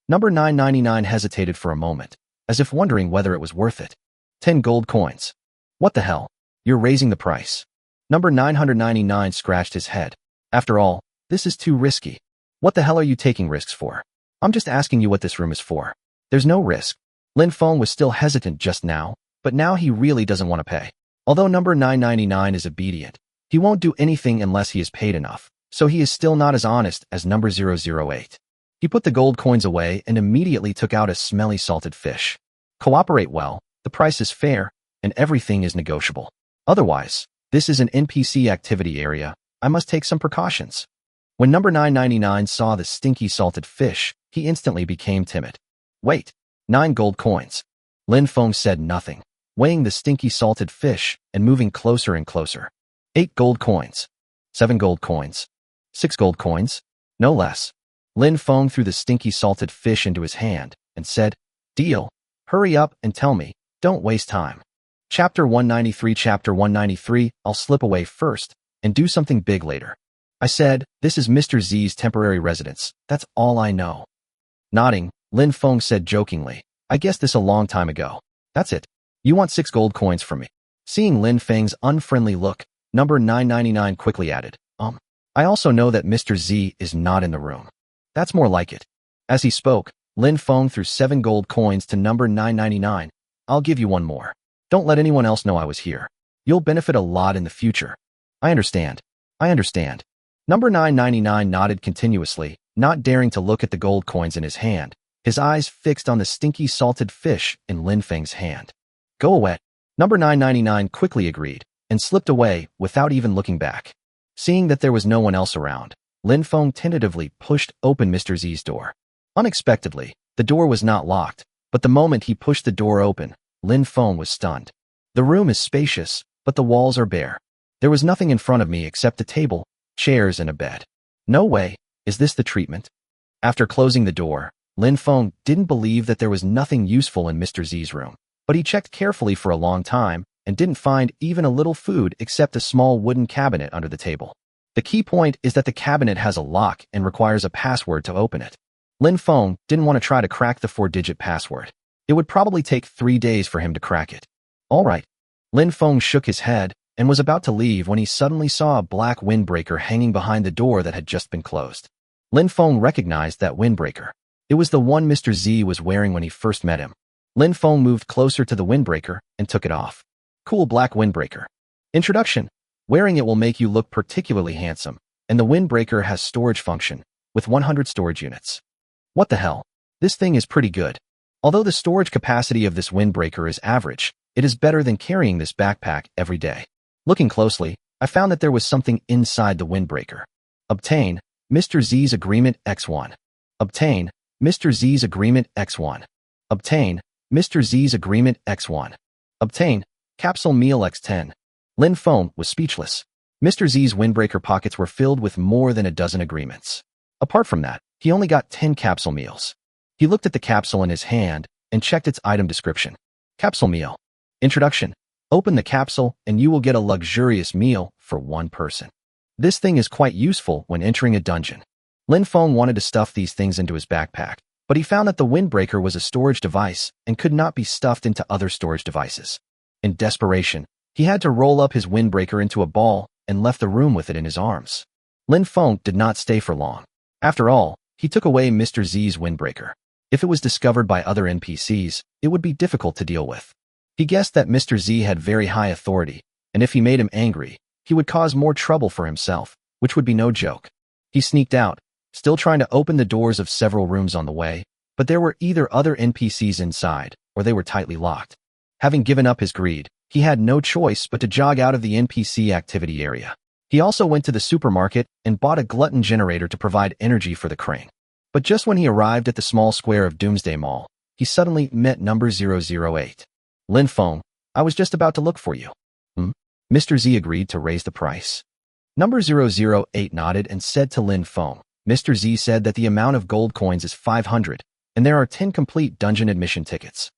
Number 999 hesitated for a moment, as if wondering whether it was worth it. 10 gold coins. What the hell? You're raising the price. Number 999 scratched his head. After all, this is too risky. What the hell are you taking risks for? I'm just asking you what this room is for. There's no risk. Lin Feng was still hesitant just now, but now he really doesn't want to pay. Although number 999 is obedient, he won't do anything unless he is paid enough, so he is still not as honest as number 008. He put the gold coins away and immediately took out a smelly salted fish. Cooperate well, the price is fair, and everything is negotiable. Otherwise, this is an NPC activity area, I must take some precautions. When number 999 saw the stinky salted fish, he instantly became timid. Wait, 9 gold coins. Lin Feng said nothing, weighing the stinky salted fish and moving closer and closer. 8 gold coins. 7 gold coins. 6 gold coins. No less. Lin Feng threw the stinky salted fish into his hand and said, deal. Hurry up and tell me, Don't waste time. Chapter 193 Chapter 193 I'll slip away first and do something big later. I said, this is Mr. Z's temporary residence. That's all I know. Nodding, Lin Feng said jokingly, I guessed this a long time ago. That's it. You want 6 gold coins from me. Seeing Lin Feng's unfriendly look, number 999 quickly added, I also know that Mr. Z is not in the room. That's more like it. As he spoke, Lin Feng threw 7 gold coins to number 999. I'll give you one more. Don't let anyone else know I was here. You'll benefit a lot in the future. I understand. I understand. Number 999 nodded continuously, not daring to look at the gold coins in his hand, his eyes fixed on the stinky salted fish in Lin Feng's hand. Go away. Number 999 quickly agreed and slipped away without even looking back. Seeing that there was no one else around, Lin Feng tentatively pushed open Mr. Z's door. Unexpectedly, the door was not locked, but the moment he pushed the door open, Lin Feng was stunned. The room is spacious, but the walls are bare. There was nothing in front of me except a table, chairs, and a bed. No way, is this the treatment? After closing the door, Lin Feng didn't believe that there was nothing useful in Mr. Z's room, but he checked carefully for a long time and didn't find even a little food except a small wooden cabinet under the table. The key point is that the cabinet has a lock and requires a password to open it. Lin Feng didn't want to try to crack the 4-digit password. It would probably take 3 days for him to crack it. All right. Lin Feng shook his head and was about to leave when he suddenly saw a black windbreaker hanging behind the door that had just been closed. Lin Feng recognized that windbreaker. It was the one Mr. Z was wearing when he first met him. Lin Feng moved closer to the windbreaker and took it off. Cool black windbreaker. Introduction. Wearing it will make you look particularly handsome, and the windbreaker has storage function, with 100 storage units. What the hell? This thing is pretty good. Although the storage capacity of this windbreaker is average, it is better than carrying this backpack every day. Looking closely, I found that there was something inside the windbreaker. Obtain Mr. Z's Agreement X1. Obtain Mr. Z's Agreement X1. Obtain Mr. Z's Agreement X1. Obtain Capsule Meal X10. Lin Feng was speechless. Mr. Z's windbreaker pockets were filled with more than a dozen agreements. Apart from that, he only got 10 capsule meals. He looked at the capsule in his hand and checked its item description. Capsule meal. Introduction. Open the capsule and you will get a luxurious meal for 1 person. This thing is quite useful when entering a dungeon. Lin Feng wanted to stuff these things into his backpack, but he found that the windbreaker was a storage device and could not be stuffed into other storage devices. In desperation, he had to roll up his windbreaker into a ball and left the room with it in his arms. Lin Feng did not stay for long. After all, he took away Mr. Z's windbreaker. If it was discovered by other NPCs, it would be difficult to deal with. He guessed that Mr. Z had very high authority, and if he made him angry, he would cause more trouble for himself, which would be no joke. He sneaked out, still trying to open the doors of several rooms on the way, but there were either other NPCs inside, or they were tightly locked. Having given up his greed, he had no choice but to jog out of the NPC activity area. He also went to the supermarket and bought a glutton generator to provide energy for the crane. But just when he arrived at the small square of Doomsday Mall, he suddenly met number 008. Lin Feng, I was just about to look for you. Mr. Z agreed to raise the price. Number 008 nodded and said to Lin Feng, Mr. Z said that the amount of gold coins is 500, and there are 10 complete dungeon admission tickets.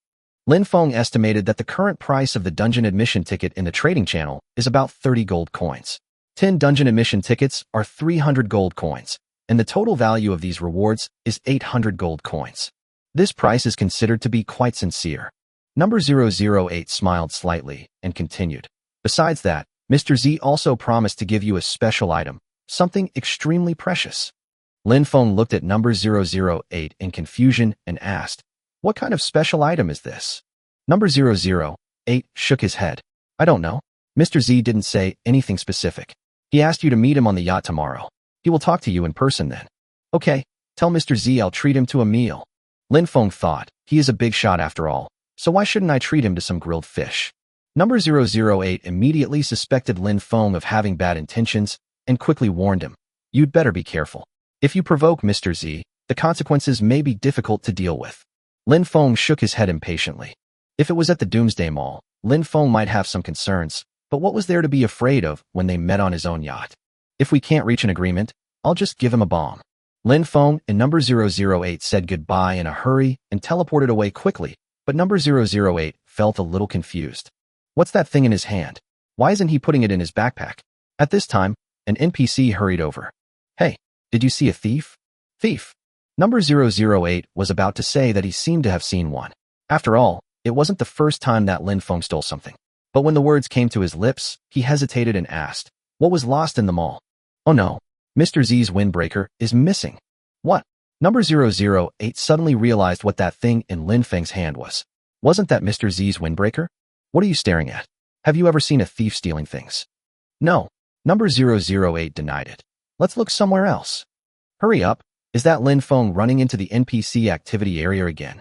Lin Feng estimated that the current price of the dungeon admission ticket in the trading channel is about 30 gold coins. 10 dungeon admission tickets are 300 gold coins, and the total value of these rewards is 800 gold coins. This price is considered to be quite sincere. Number 008 smiled slightly and continued. Besides that, Mr. Z also promised to give you a special item, something extremely precious. Lin Feng looked at number 008 in confusion and asked, what kind of special item is this? Number 008 shook his head. I don't know. Mr. Z didn't say anything specific. He asked you to meet him on the yacht tomorrow. He will talk to you in person then. Okay, tell Mr. Z I'll treat him to a meal. Lin Feng thought, he is a big shot after all, so why shouldn't I treat him to some grilled fish? Number 008 immediately suspected Lin Feng of having bad intentions and quickly warned him. You'd better be careful. If you provoke Mr. Z, the consequences may be difficult to deal with. Lin Feng shook his head impatiently. If it was at the Doomsday Mall, Lin Feng might have some concerns, but what was there to be afraid of when they met on his own yacht? If we can't reach an agreement, I'll just give him a bomb. Lin Feng and number 008 said goodbye in a hurry and teleported away quickly, but number 008 felt a little confused. What's that thing in his hand? Why isn't he putting it in his backpack? At this time, an NPC hurried over. Hey, did you see a thief? Thief. Number 008 was about to say that he seemed to have seen one. After all, it wasn't the first time that Lin Feng stole something. But when the words came to his lips, he hesitated and asked, what was lost in them all? Oh no, Mr. Z's windbreaker is missing. What? Number 008 suddenly realized what that thing in Lin Feng's hand was. Wasn't that Mr. Z's windbreaker? What are you staring at? Have you ever seen a thief stealing things? No. Number 008 denied it. Let's look somewhere else. Hurry up. Is that Lin Feng running into the NPC activity area again?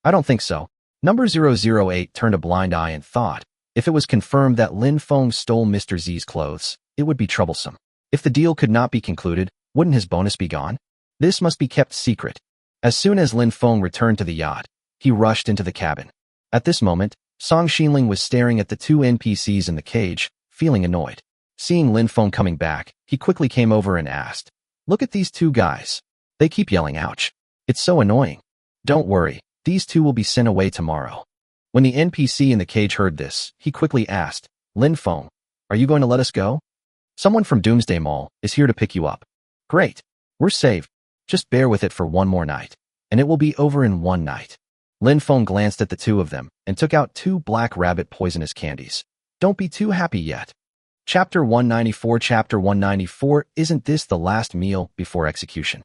I don't think so. Number 008 turned a blind eye and thought, if it was confirmed that Lin Feng stole Mr. Z's clothes, it would be troublesome. If the deal could not be concluded, wouldn't his bonus be gone? This must be kept secret. As soon as Lin Feng returned to the yacht, he rushed into the cabin. At this moment, Song Xinling was staring at the two NPCs in the cage, feeling annoyed. Seeing Lin Feng coming back, he quickly came over and asked, look at these two guys. They keep yelling ouch. It's so annoying. Don't worry, these two will be sent away tomorrow. When the NPC in the cage heard this, he quickly asked, Lin Feng, are you going to let us go? Someone from Doomsday Mall is here to pick you up. Great. We're saved. Just bear with it for one more night, and it will be over in one night. Lin Feng glanced at the two of them and took out two black rabbit poisonous candies. Don't be too happy yet. Chapter 194. Chapter 194. Isn't this the last meal before execution?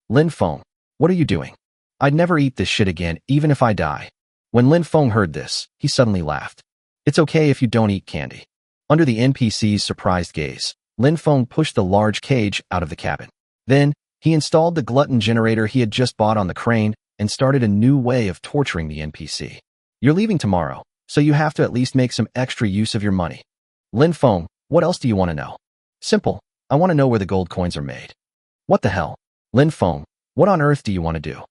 Lin Feng, what are you doing? I'd never eat this shit again, even if I die. When Lin Feng heard this, he suddenly laughed. It's okay if you don't eat candy. Under the NPC's surprised gaze, Lin Feng pushed the large cage out of the cabin. Then, he installed the glutton generator he had just bought on the crane and started a new way of torturing the NPC. You're leaving tomorrow, so you have to at least make some extra use of your money. Lin Feng, what else do you want to know? Simple. I want to know where the gold coins are made. What the hell? Lin Feng, what on earth do you want to do?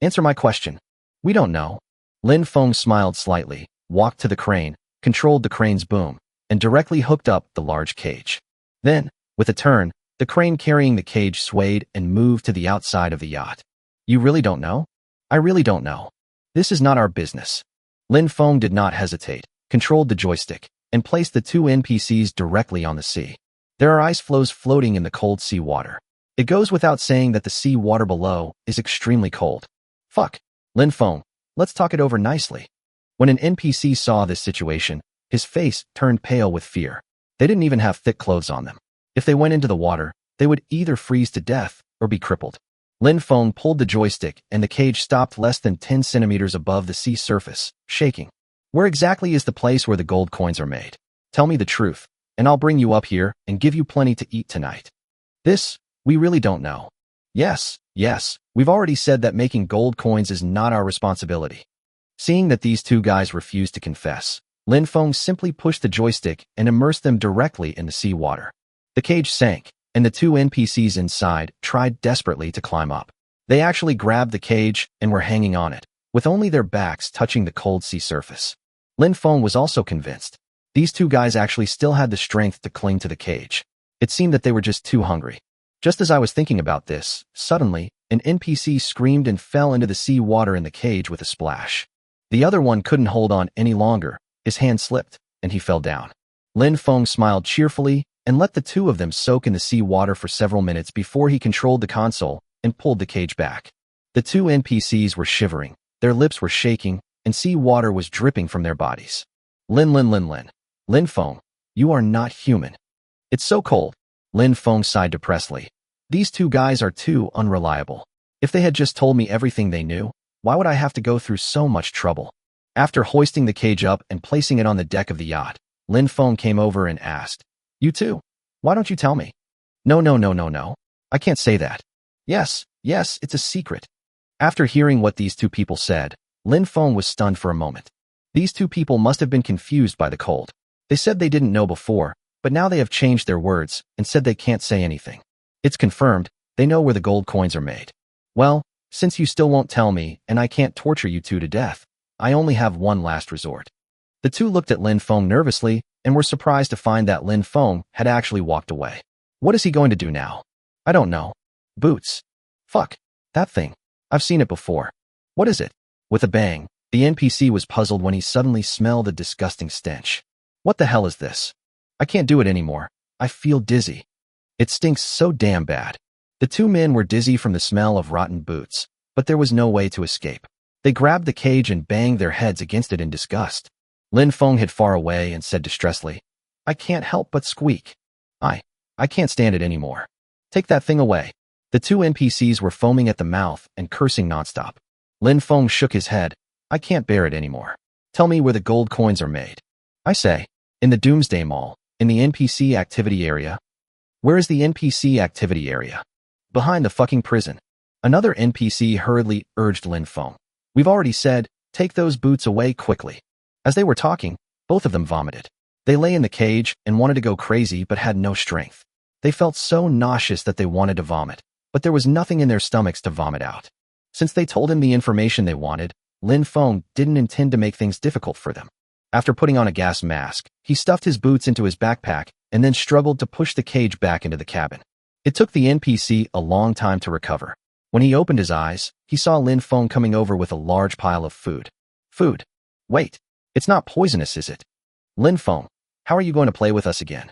Answer my question. We don't know. Lin Feng smiled slightly, walked to the crane, controlled the crane's boom, and directly hooked up the large cage. Then, with a turn, the crane carrying the cage swayed and moved to the outside of the yacht. You really don't know? I really don't know. This is not our business. Lin Feng did not hesitate, controlled the joystick, and placed the two NPCs directly on the sea. There are ice floes floating in the cold sea water. It goes without saying that the sea water below is extremely cold. Fuck. Lin Feng, let's talk it over nicely. When an NPC saw this situation, his face turned pale with fear. They didn't even have thick clothes on them. If they went into the water, they would either freeze to death or be crippled. Lin Feng pulled the joystick and the cage stopped less than 10 centimeters above the sea surface, shaking. Where exactly is the place where the gold coins are made? Tell me the truth, and I'll bring you up here and give you plenty to eat tonight. This, we really don't know. Yes, we've already said that making gold coins is not our responsibility. Seeing that these two guys refused to confess, Lin Feng simply pushed the joystick and immersed them directly in the sea water. The cage sank, and the two NPCs inside tried desperately to climb up. They actually grabbed the cage and were hanging on it, with only their backs touching the cold sea surface. Lin Feng was also convinced. These two guys actually still had the strength to cling to the cage. It seemed that they were just too hungry. Just as I was thinking about this, suddenly, an NPC screamed and fell into the sea water in the cage with a splash. The other one couldn't hold on any longer. His hand slipped, and he fell down. Lin Feng smiled cheerfully and let the two of them soak in the sea water for several minutes before he controlled the console and pulled the cage back. The two NPCs were shivering, their lips were shaking, and sea water was dripping from their bodies. Lin Feng, you are not human. It's so cold. Lin Feng sighed depressedly. These two guys are too unreliable. If they had just told me everything they knew, why would I have to go through so much trouble? After hoisting the cage up and placing it on the deck of the yacht, Lin Feng came over and asked, You too? Why don't you tell me? No. I can't say that. Yes, it's a secret. After hearing what these two people said, Lin Feng was stunned for a moment. These two people must have been confused by the cold. They said they didn't know before, but now they have changed their words and said they can't say anything. It's confirmed, they know where the gold coins are made. Well, since you still won't tell me and I can't torture you two to death, I only have one last resort. The two looked at Lin Feng nervously and were surprised to find that Lin Feng had actually walked away. What is he going to do now? I don't know. Boots. Fuck. That thing. I've seen it before. What is it? With a bang, The NPC was puzzled when he suddenly smelled a disgusting stench. What the hell is this? I can't do it anymore. I feel dizzy. It stinks so damn bad. The two men were dizzy from the smell of rotten boots, but there was no way to escape. They grabbed the cage and banged their heads against it in disgust. Lin Feng hid far away and said distressfully, I can't help but squeak. I can't stand it anymore. Take that thing away. The two NPCs were foaming at the mouth and cursing nonstop. Lin Feng shook his head. I can't bear it anymore. Tell me where the gold coins are made. I say, in the Doomsday Mall, in the NPC activity area. Where is the NPC activity area? Behind the fucking prison. Another NPC hurriedly urged Lin Feng. We've already said, take those boots away quickly. As they were talking, both of them vomited. They lay in the cage and wanted to go crazy but had no strength. They felt so nauseous that they wanted to vomit, but there was nothing in their stomachs to vomit out. Since they told him the information they wanted, Lin Feng didn't intend to make things difficult for them. After putting on a gas mask, he stuffed his boots into his backpack and then struggled to push the cage back into the cabin. It took the NPC a long time to recover. When he opened his eyes, he saw Lin Feng coming over with a large pile of food. Food? Wait, it's not poisonous, is it? Lin Feng, how are you going to play with us again?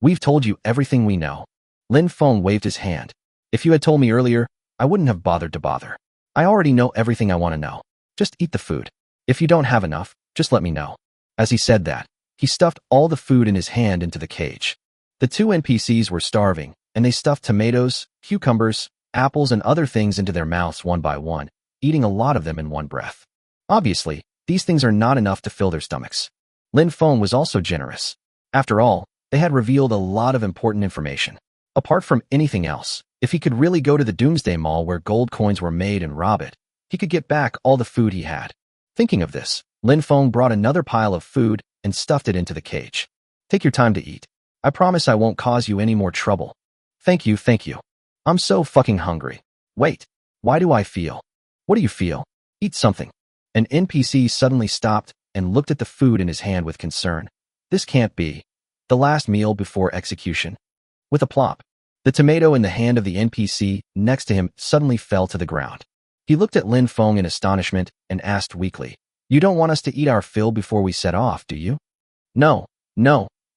We've told you everything we know. Lin Feng waved his hand. If you had told me earlier, I wouldn't have bothered to bother. I already know everything I want to know. Just eat the food. If you don't have enough, just let me know. As he said that, he stuffed all the food in his hand into the cage. The two NPCs were starving, and they stuffed tomatoes, cucumbers, apples, and other things into their mouths one by one, eating a lot of them in one breath. Obviously, these things are not enough to fill their stomachs. Lin Feng was also generous. After all, they had revealed a lot of important information. Apart from anything else, if he could really go to the Doomsday Mall where gold coins were made and rob it, he could get back all the food he had. Thinking of this, Lin Feng brought another pile of food and stuffed it into the cage. Take your time to eat. I promise I won't cause you any more trouble. Thank you, thank you. I'm so fucking hungry. Wait, why do I feel? What do you feel? Eat something. An NPC suddenly stopped and looked at the food in his hand with concern. This can't be. The last meal before execution. With a plop, the tomato in the hand of the NPC next to him suddenly fell to the ground. He looked at Lin Feng in astonishment and asked weakly, You don't want us to eat our fill before we set off, do you? No,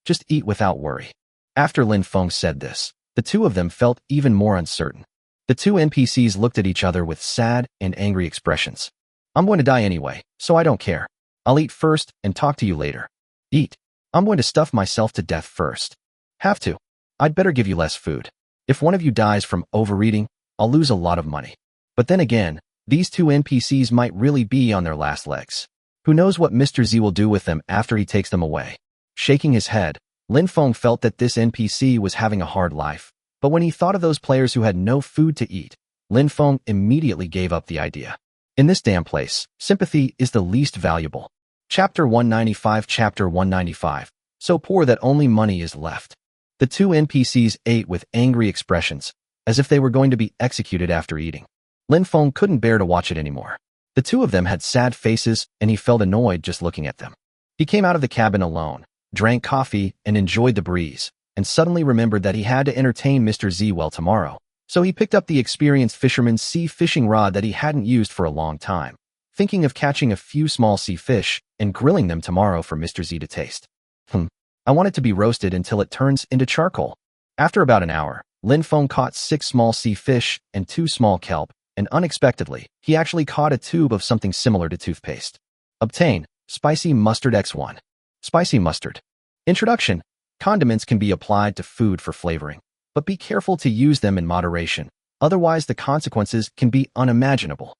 just eat without worry. After Lin Feng said this, the two of them felt even more uncertain. The two NPCs looked at each other with sad and angry expressions. I'm going to die anyway, so I don't care. I'll eat first and talk to you later. Eat. I'm going to stuff myself to death first. Have to. I'd better give you less food. If one of you dies from overeating, I'll lose a lot of money. But then again, these two NPCs might really be on their last legs. Who knows what Mr. Z will do with them after he takes them away? Shaking his head, Lin Feng felt that this NPC was having a hard life. But when he thought of those players who had no food to eat, Lin Feng immediately gave up the idea. In this damn place, sympathy is the least valuable. Chapter 195. Chapter 195. So poor that only money is left. The two NPCs ate with angry expressions, as if they were going to be executed after eating. Lin Feng couldn't bear to watch it anymore. The two of them had sad faces, and he felt annoyed just looking at them. He came out of the cabin alone, drank coffee, and enjoyed the breeze, and suddenly remembered that he had to entertain Mr. Z well tomorrow. So he picked up the experienced fisherman's sea fishing rod that he hadn't used for a long time, thinking of catching a few small sea fish and grilling them tomorrow for Mr. Z to taste. I want it to be roasted until it turns into charcoal. After about an hour, Lin Feng caught 6 small sea fish and 2 small kelp, and unexpectedly, he actually caught a tube of something similar to toothpaste. Obtain Spicy Mustard X1. Spicy mustard. Introduction. Condiments can be applied to food for flavoring, but be careful to use them in moderation, otherwise the consequences can be unimaginable.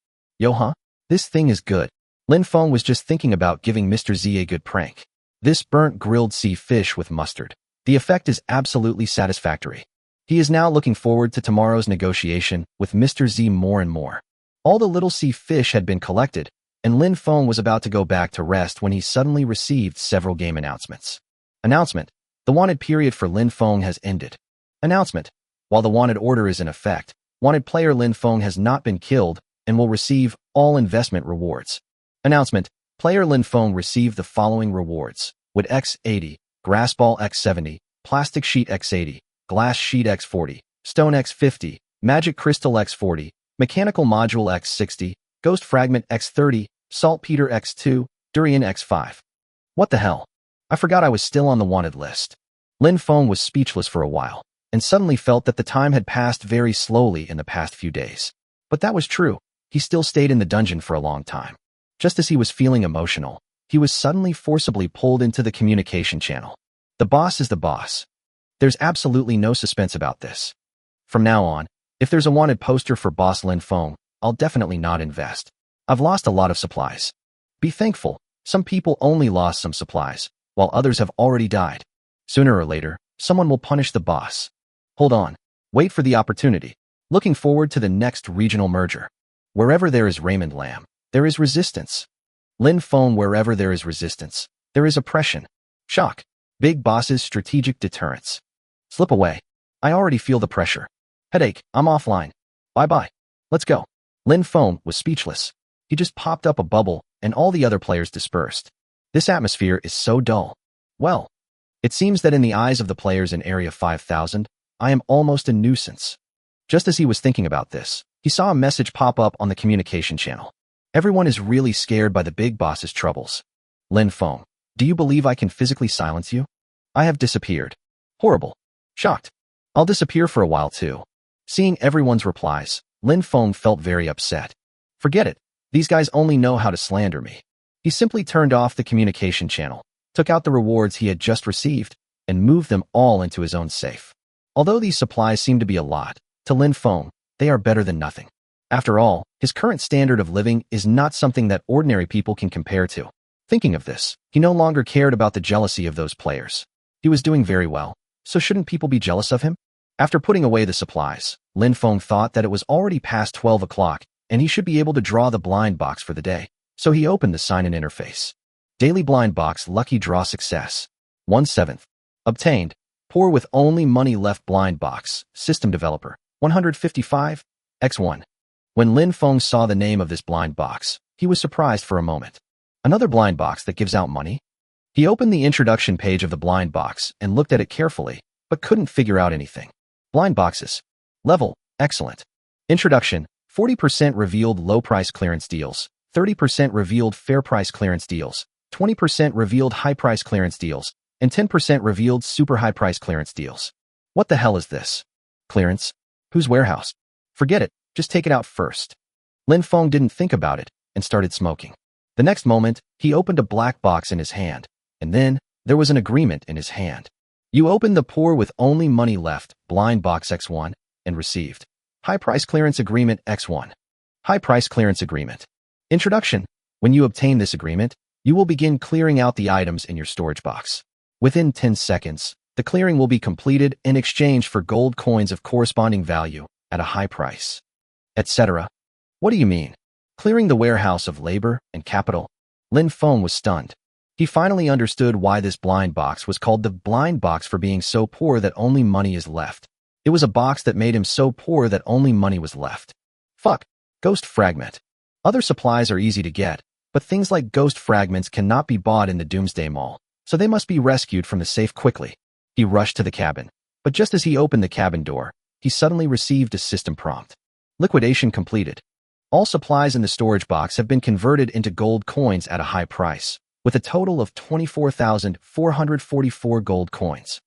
This thing is good. Lin Feng was just thinking about giving Mr. Z a good prank. This burnt grilled sea fish with mustard. The effect is absolutely satisfactory. He is now looking forward to tomorrow's negotiation with Mr. Z more and more. All the little sea fish had been collected, and Lin Feng was about to go back to rest when he suddenly received several game announcements. Announcement. The wanted period for Lin Feng has ended. Announcement. While the wanted order is in effect, wanted player Lin Feng has not been killed and will receive all investment rewards. Announcement. Player Lin Feng received the following rewards: Wood X80, Grass Ball X70, Plastic Sheet X80, Glass Sheet X40, Stone X50, Magic Crystal X40, Mechanical Module X60, Ghost Fragment X30, saltpeter X2, durian X5. What the hell? I forgot I was still on the wanted list. Lin Feng was speechless for a while, and suddenly felt that the time had passed very slowly in the past few days. But that was true. He still stayed in the dungeon for a long time. Just as he was feeling emotional, he was suddenly forcibly pulled into the communication channel. The boss is the boss. There's absolutely no suspense about this. From now on, if there's a wanted poster for boss Lin Feng, I'll definitely not invest. I've lost a lot of supplies. Be thankful, some people only lost some supplies, while others have already died. Sooner or later, someone will punish the boss. Hold on. Wait for the opportunity. Looking forward to the next regional merger. Wherever there is Raymond Lamb, there is resistance. Lin Feng, wherever there is resistance, there is oppression. Shock. Big bosses, strategic deterrence. Slip away. I already feel the pressure. Headache, I'm offline. Bye-bye. Let's go. Lin Feng was speechless. He just popped up a bubble, and all the other players dispersed. This atmosphere is so dull. Well, it seems that in the eyes of the players in Area 5000, I am almost a nuisance. Just as he was thinking about this, he saw a message pop up on the communication channel. Everyone is really scared by the big boss's troubles. Lin Feng, do you believe I can physically silence you? I have disappeared. Horrible. Shocked. I'll disappear for a while too. Seeing everyone's replies, Lin Feng felt very upset. Forget it. These guys only know how to slander me. He simply turned off the communication channel, took out the rewards he had just received, and moved them all into his own safe. Although these supplies seem to be a lot, to Lin Feng, they are better than nothing. After all, his current standard of living is not something that ordinary people can compare to. Thinking of this, he no longer cared about the jealousy of those players. He was doing very well, so shouldn't people be jealous of him? After putting away the supplies, Lin Feng thought that it was already past 12 o'clock, and he should be able to draw the blind box for the day. So he opened the sign-in interface. Daily blind box lucky draw success. 1/7. Obtained. Poor with only money left blind box. System developer. 155. X1. When Lin Feng saw the name of this blind box, he was surprised for a moment. Another blind box that gives out money? He opened the introduction page of the blind box and looked at it carefully, but couldn't figure out anything. Blind boxes. Level. Excellent. Introduction. 40% revealed low price clearance deals. 30% revealed fair price clearance deals. 20% revealed high price clearance deals. And 10% revealed super high price clearance deals. What the hell is this? Clearance? Whose warehouse? Forget it, just take it out first. Lin Feng didn't think about it and started smoking. The next moment, he opened a black box in his hand, and then there was an agreement in his hand. You opened the poor with only money left, blind box X1, and received. High price clearance agreement X1. High price clearance agreement. Introduction. When you obtain this agreement, you will begin clearing out the items in your storage box. Within 10 seconds, the clearing will be completed in exchange for gold coins of corresponding value at a high price, etc. What do you mean? Clearing the warehouse of labor and capital? Lin Feng was stunned. He finally understood why this blind box was called the blind box for being so poor that only money is left. It was a box that made him so poor that only money was left. Fuck. Ghost fragment. Other supplies are easy to get, but things like ghost fragments cannot be bought in the Doomsday Mall, so they must be rescued from the safe quickly. He rushed to the cabin, but just as he opened the cabin door, he suddenly received a system prompt. Liquidation completed. All supplies in the storage box have been converted into gold coins at a high price, with a total of 24,444 gold coins.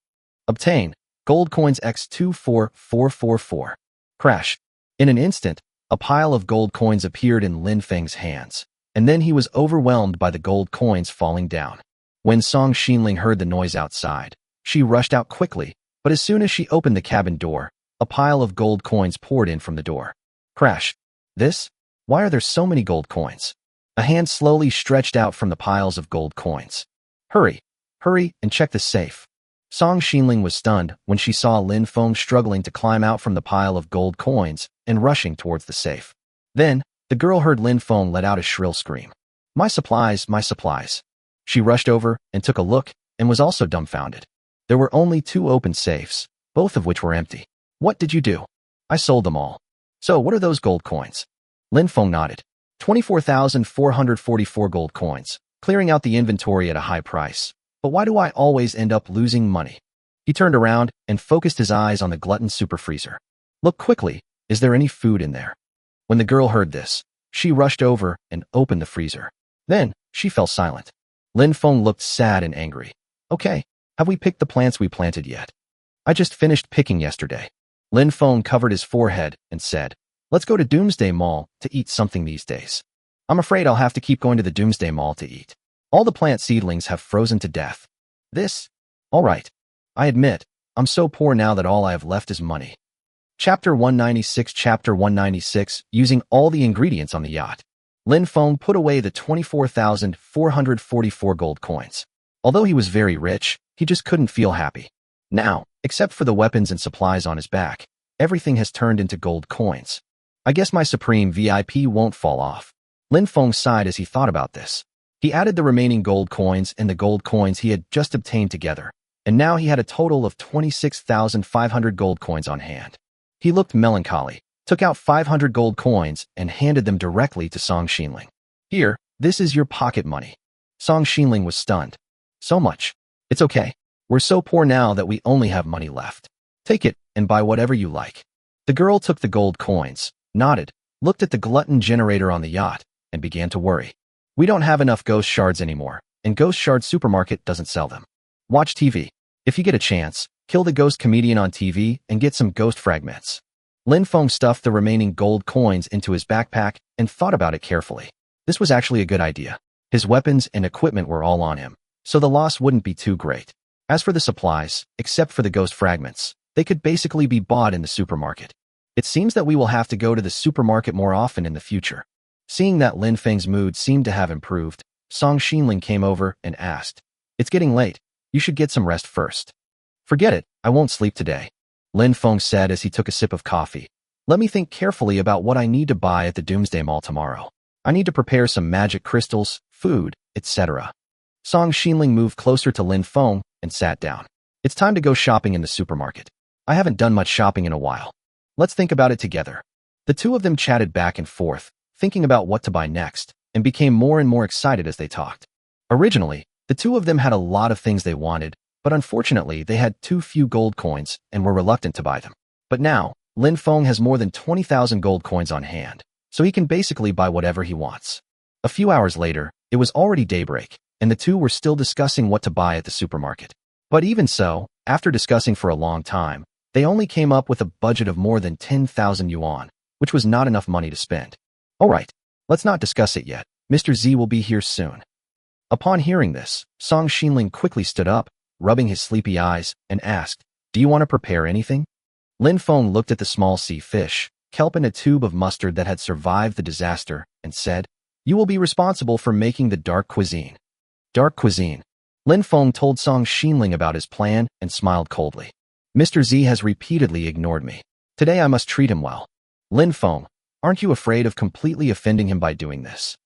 Obtain gold coins X24444. Crash. In an instant, a pile of gold coins appeared in Lin Feng's hands, and then he was overwhelmed by the gold coins falling down. When Song Xinling heard the noise outside, she rushed out quickly, but as soon as she opened the cabin door, a pile of gold coins poured in from the door. Crash. This? Why are there so many gold coins? A hand slowly stretched out from the piles of gold coins. Hurry, hurry, and check the safe. Song Xinling was stunned when she saw Lin Feng struggling to climb out from the pile of gold coins and rushing towards the safe. Then, the girl heard Lin Feng let out a shrill scream. My supplies, my supplies. She rushed over and took a look and was also dumbfounded. There were only 2 open safes, both of which were empty. What did you do? I sold them all. So what are those gold coins? Lin Feng nodded. 24,444 gold coins, clearing out the inventory at a high price. But why do I always end up losing money? He turned around and focused his eyes on the glutton super freezer. Look quickly, is there any food in there? When the girl heard this, She rushed over and opened the freezer. Then, she fell silent. Lin Feng looked sad and angry. Okay, have we picked the plants we planted yet? I just finished picking yesterday. Lin Feng covered his forehead and said, let's go to Doomsday Mall to eat something these days. I'm afraid I'll have to keep going to the Doomsday Mall to eat. All the plant seedlings have frozen to death. All right. I admit, I'm so poor now that all I have left is money. Chapter 196 Using all the ingredients on the yacht. Lin Feng put away the 24,444 gold coins. Although he was very rich, he just couldn't feel happy. Now, except for the weapons and supplies on his back, everything has turned into gold coins. I guess my supreme VIP won't fall off. Lin Feng sighed as he thought about this. He added the remaining gold coins and the gold coins he had just obtained together, and now he had a total of 26,500 gold coins on hand. He looked melancholy, took out 500 gold coins, and handed them directly to Song Xinling. Here, this is your pocket money. Song Xinling was stunned. So much. It's okay. We're so poor now that we only have money left. Take it and buy whatever you like. The girl took the gold coins, nodded, looked at the glutton generator on the yacht, and began to worry. We don't have enough ghost shards anymore, and Ghost Shard Supermarket doesn't sell them. Watch TV. If you get a chance, kill the ghost comedian on TV and get some ghost fragments. Lin Feng stuffed the remaining gold coins into his backpack and thought about it carefully. This was actually a good idea. His weapons and equipment were all on him, so the loss wouldn't be too great. As for the supplies, except for the ghost fragments, they could basically be bought in the supermarket. It seems that we will have to go to the supermarket more often in the future. Seeing that Lin Feng's mood seemed to have improved, Song Xinling came over and asked, it's getting late. You should get some rest first. Forget it, I won't sleep today. Lin Feng said as he took a sip of coffee. Let me think carefully about what I need to buy at the Doomsday Mall tomorrow. I need to prepare some magic crystals, food, etc. Song Xinling moved closer to Lin Feng and sat down. It's time to go shopping in the supermarket. I haven't done much shopping in a while. Let's think about it together. The two of them chatted back and forth, thinking about what to buy next, and became more and more excited as they talked. Originally, the two of them had a lot of things they wanted, but unfortunately they had too few gold coins and were reluctant to buy them. But now, Lin Feng has more than 20,000 gold coins on hand, so he can basically buy whatever he wants. A few hours later, it was already daybreak, and the two were still discussing what to buy at the supermarket. But even so, after discussing for a long time, they only came up with a budget of more than 10,000 yuan, which was not enough money to spend. Alright, let's not discuss it yet. Mr. Z will be here soon. Upon hearing this, Song Xinling quickly stood up, rubbing his sleepy eyes, and asked, do you want to prepare anything? Lin Feng looked at the small sea fish, kelp and a tube of mustard that had survived the disaster, and said, you will be responsible for making the dark cuisine. Dark cuisine. Lin Feng told Song Xinling about his plan and smiled coldly. Mr. Z has repeatedly ignored me. Today I must treat him well. Lin Feng, aren't you afraid of completely offending him by doing this?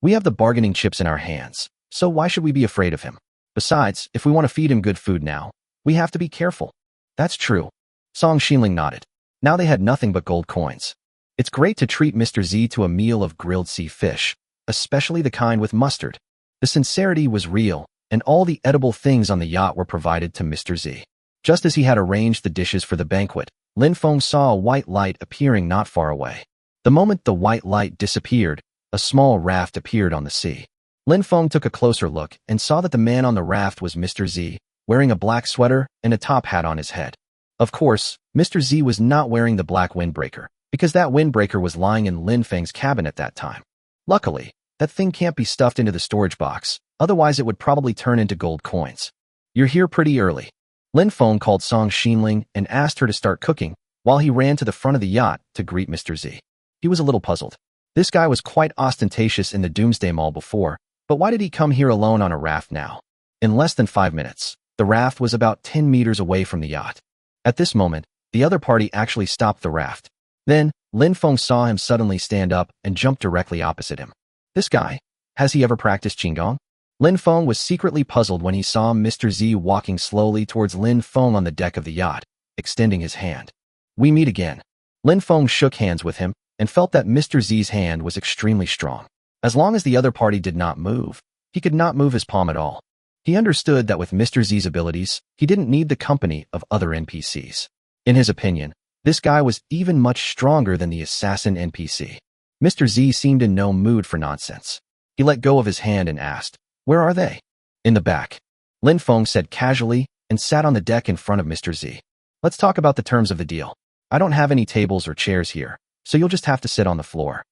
We have the bargaining chips in our hands, so why should we be afraid of him? Besides, if we want to feed him good food now, we have to be careful. That's true. Song Xinling nodded. Now they had nothing but gold coins. It's great to treat Mr. Z to a meal of grilled sea fish, especially the kind with mustard. The sincerity was real, and all the edible things on the yacht were provided to Mr. Z. Just as he had arranged the dishes for the banquet, Lin Feng saw a white light appearing not far away. The moment the white light disappeared, a small raft appeared on the sea. Lin Feng took a closer look and saw that the man on the raft was Mr. Z, wearing a black sweater and a top hat on his head. Of course, Mr. Z was not wearing the black windbreaker, because that windbreaker was lying in Lin Feng's cabin at that time. Luckily, that thing can't be stuffed into the storage box, otherwise it would probably turn into gold coins. You're here pretty early. Lin Feng called Song Xinling and asked her to start cooking, while he ran to the front of the yacht to greet Mr. Z. He was a little puzzled. This guy was quite ostentatious in the Doomsday Mall before, but why did he come here alone on a raft now? In less than 5 minutes, the raft was about 10 meters away from the yacht. At this moment, the other party actually stopped the raft. Then, Lin Feng saw him suddenly stand up and jump directly opposite him. This guy, has he ever practiced Qigong? Lin Feng was secretly puzzled when he saw Mr. Z walking slowly towards Lin Feng on the deck of the yacht, extending his hand. We meet again. Lin Feng shook hands with him and felt that Mr. Z's hand was extremely strong. As long as the other party did not move, he could not move his palm at all. He understood that with Mr. Z's abilities, he didn't need the company of other NPCs. In his opinion, this guy was even much stronger than the assassin NPC. Mr. Z seemed in no mood for nonsense. He let go of his hand and asked, "Where are they?" "In the back," Lin Feng said casually and sat on the deck in front of Mr. Z. "Let's talk about the terms of the deal. I don't have any tables or chairs here, so you'll just have to sit on the floor."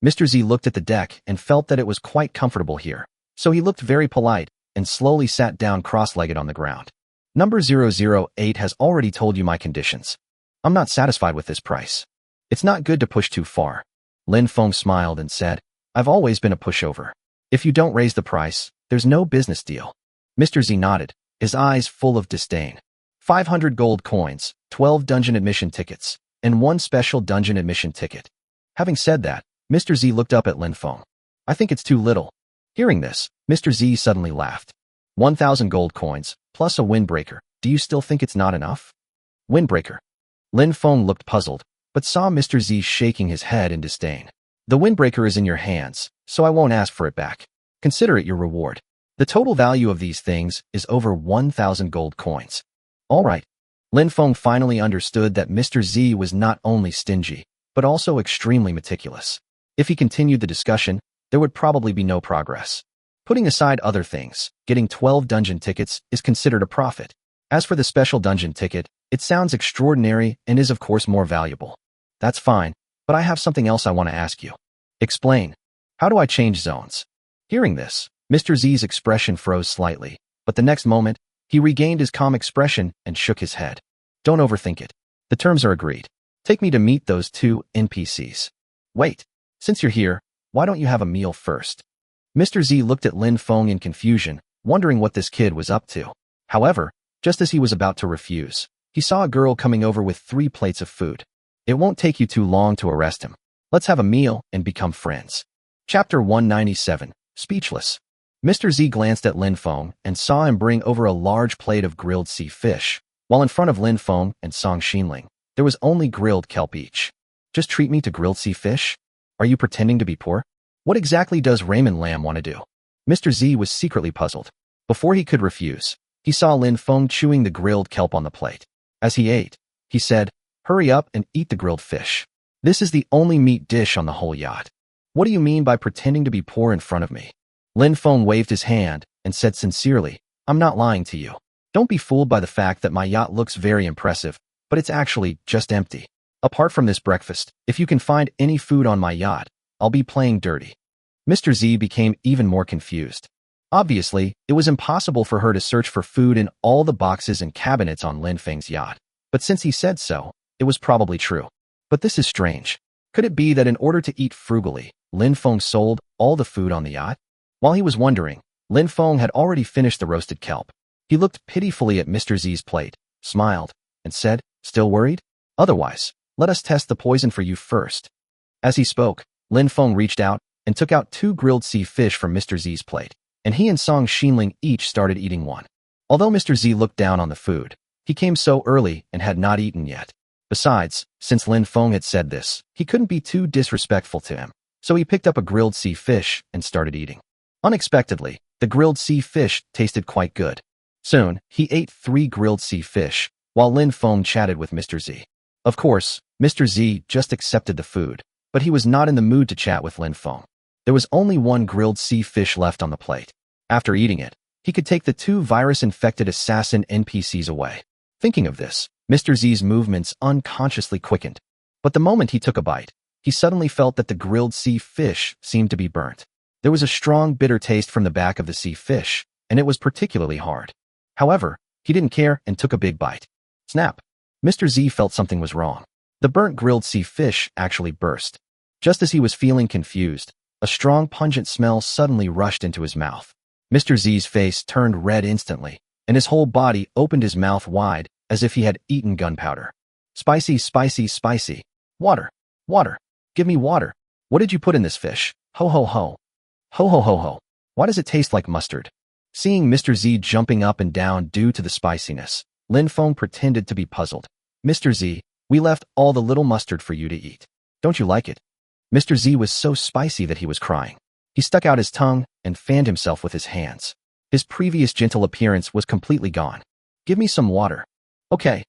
Mr. Z looked at the deck and felt that it was quite comfortable here, so he looked very polite and slowly sat down cross-legged on the ground. "Number 008 has already told you my conditions. I'm not satisfied with this price. It's not good to push too far." Lin Feng smiled and said, "I've always been a pushover. If you don't raise the price, there's no business deal." Mr. Z nodded, his eyes full of disdain. 500 gold coins, 12 dungeon admission tickets, and 1 special dungeon admission ticket. Having said that, Mr. Z looked up at Lin Feng. "I think it's too little." Hearing this, Mr. Z suddenly laughed. 1,000 gold coins, plus a windbreaker. Do you still think it's not enough? Windbreaker. Lin Feng looked puzzled, but saw Mr. Z shaking his head in disdain. "The windbreaker is in your hands, so I won't ask for it back. Consider it your reward. The total value of these things is over 1,000 gold coins." All right. Lin Feng finally understood that Mr. Z was not only stingy, but also extremely meticulous. If he continued the discussion, there would probably be no progress. Putting aside other things, getting 12 dungeon tickets is considered a profit. As for the special dungeon ticket, it sounds extraordinary and is of course more valuable. "That's fine, but I have something else I want to ask you." "Explain. How do I change zones?" Hearing this, Mr. Z's expression froze slightly, but the next moment, he regained his calm expression and shook his head. "Don't overthink it. The terms are agreed. Take me to meet those 2 NPCs. Wait, since you're here, why don't you have a meal first?" Mr. Z looked at Lin Feng in confusion, wondering what this kid was up to. However, just as he was about to refuse, he saw a girl coming over with 3 plates of food. "It won't take you too long to arrest him. Let's have a meal and become friends." Chapter 197, Speechless. Mr. Z glanced at Lin Feng and saw him bring over a large plate of grilled sea fish, while in front of Lin Feng and Song Xinling, there was only grilled kelp each. "Just treat me to grilled sea fish? Are you pretending to be poor? What exactly does Raymond Lamb want to do?" Mr. Z was secretly puzzled. Before he could refuse, he saw Lin Feng chewing the grilled kelp on the plate. As he ate, he said, "Hurry up and eat the grilled fish. This is the only meat dish on the whole yacht." "What do you mean by pretending to be poor in front of me?" Lin Feng waved his hand and said sincerely, "I'm not lying to you. Don't be fooled by the fact that my yacht looks very impressive, but it's actually just empty. Apart from this breakfast, if you can find any food on my yacht, I'll be playing dirty." Mr. Z became even more confused. Obviously, it was impossible for her to search for food in all the boxes and cabinets on Lin Feng's yacht. But since he said so, it was probably true. But this is strange. Could it be that in order to eat frugally, Lin Feng sold all the food on the yacht? While he was wondering, Lin Feng had already finished the roasted kelp. He looked pitifully at Mr. Z's plate, smiled, and said, "Still worried? Otherwise, let us test the poison for you first." As he spoke, Lin Feng reached out and took out 2 grilled sea fish from Mr. Z's plate, and he and Song Xinling each started eating one. Although Mr. Z looked down on the food, he came so early and had not eaten yet. Besides, since Lin Feng had said this, he couldn't be too disrespectful to him, so he picked up a grilled sea fish and started eating. Unexpectedly, the grilled sea fish tasted quite good. Soon, he ate 3 grilled sea fish, while Lin Feng chatted with Mr. Z. Of course, Mr. Z just accepted the food, but he was not in the mood to chat with Lin Feng. There was only 1 grilled sea fish left on the plate. After eating it, he could take the 2 virus-infected assassin NPCs away. Thinking of this, Mr. Z's movements unconsciously quickened. But the moment he took a bite, he suddenly felt that the grilled sea fish seemed to be burnt. There was a strong bitter taste from the back of the sea fish, and it was particularly hard. However, he didn't care and took a big bite. Snap! Mr. Z felt something was wrong. The burnt grilled sea fish actually burst. Just as he was feeling confused, a strong pungent smell suddenly rushed into his mouth. Mr. Z's face turned red instantly, and his whole body opened his mouth wide as if he had eaten gunpowder. "Spicy, spicy, spicy. Water, water. Give me water. What did you put in this fish? Ho ho ho. Ho ho ho ho. Why does it taste like mustard?" Seeing Mr. Z jumping up and down due to the spiciness, Lin Feng pretended to be puzzled. "Mr. Z, we left all the little mustard for you to eat. Don't you like it?" Mr. Z was so spicy that he was crying. He stuck out his tongue and fanned himself with his hands. His previous gentle appearance was completely gone. "Give me some water." Okay,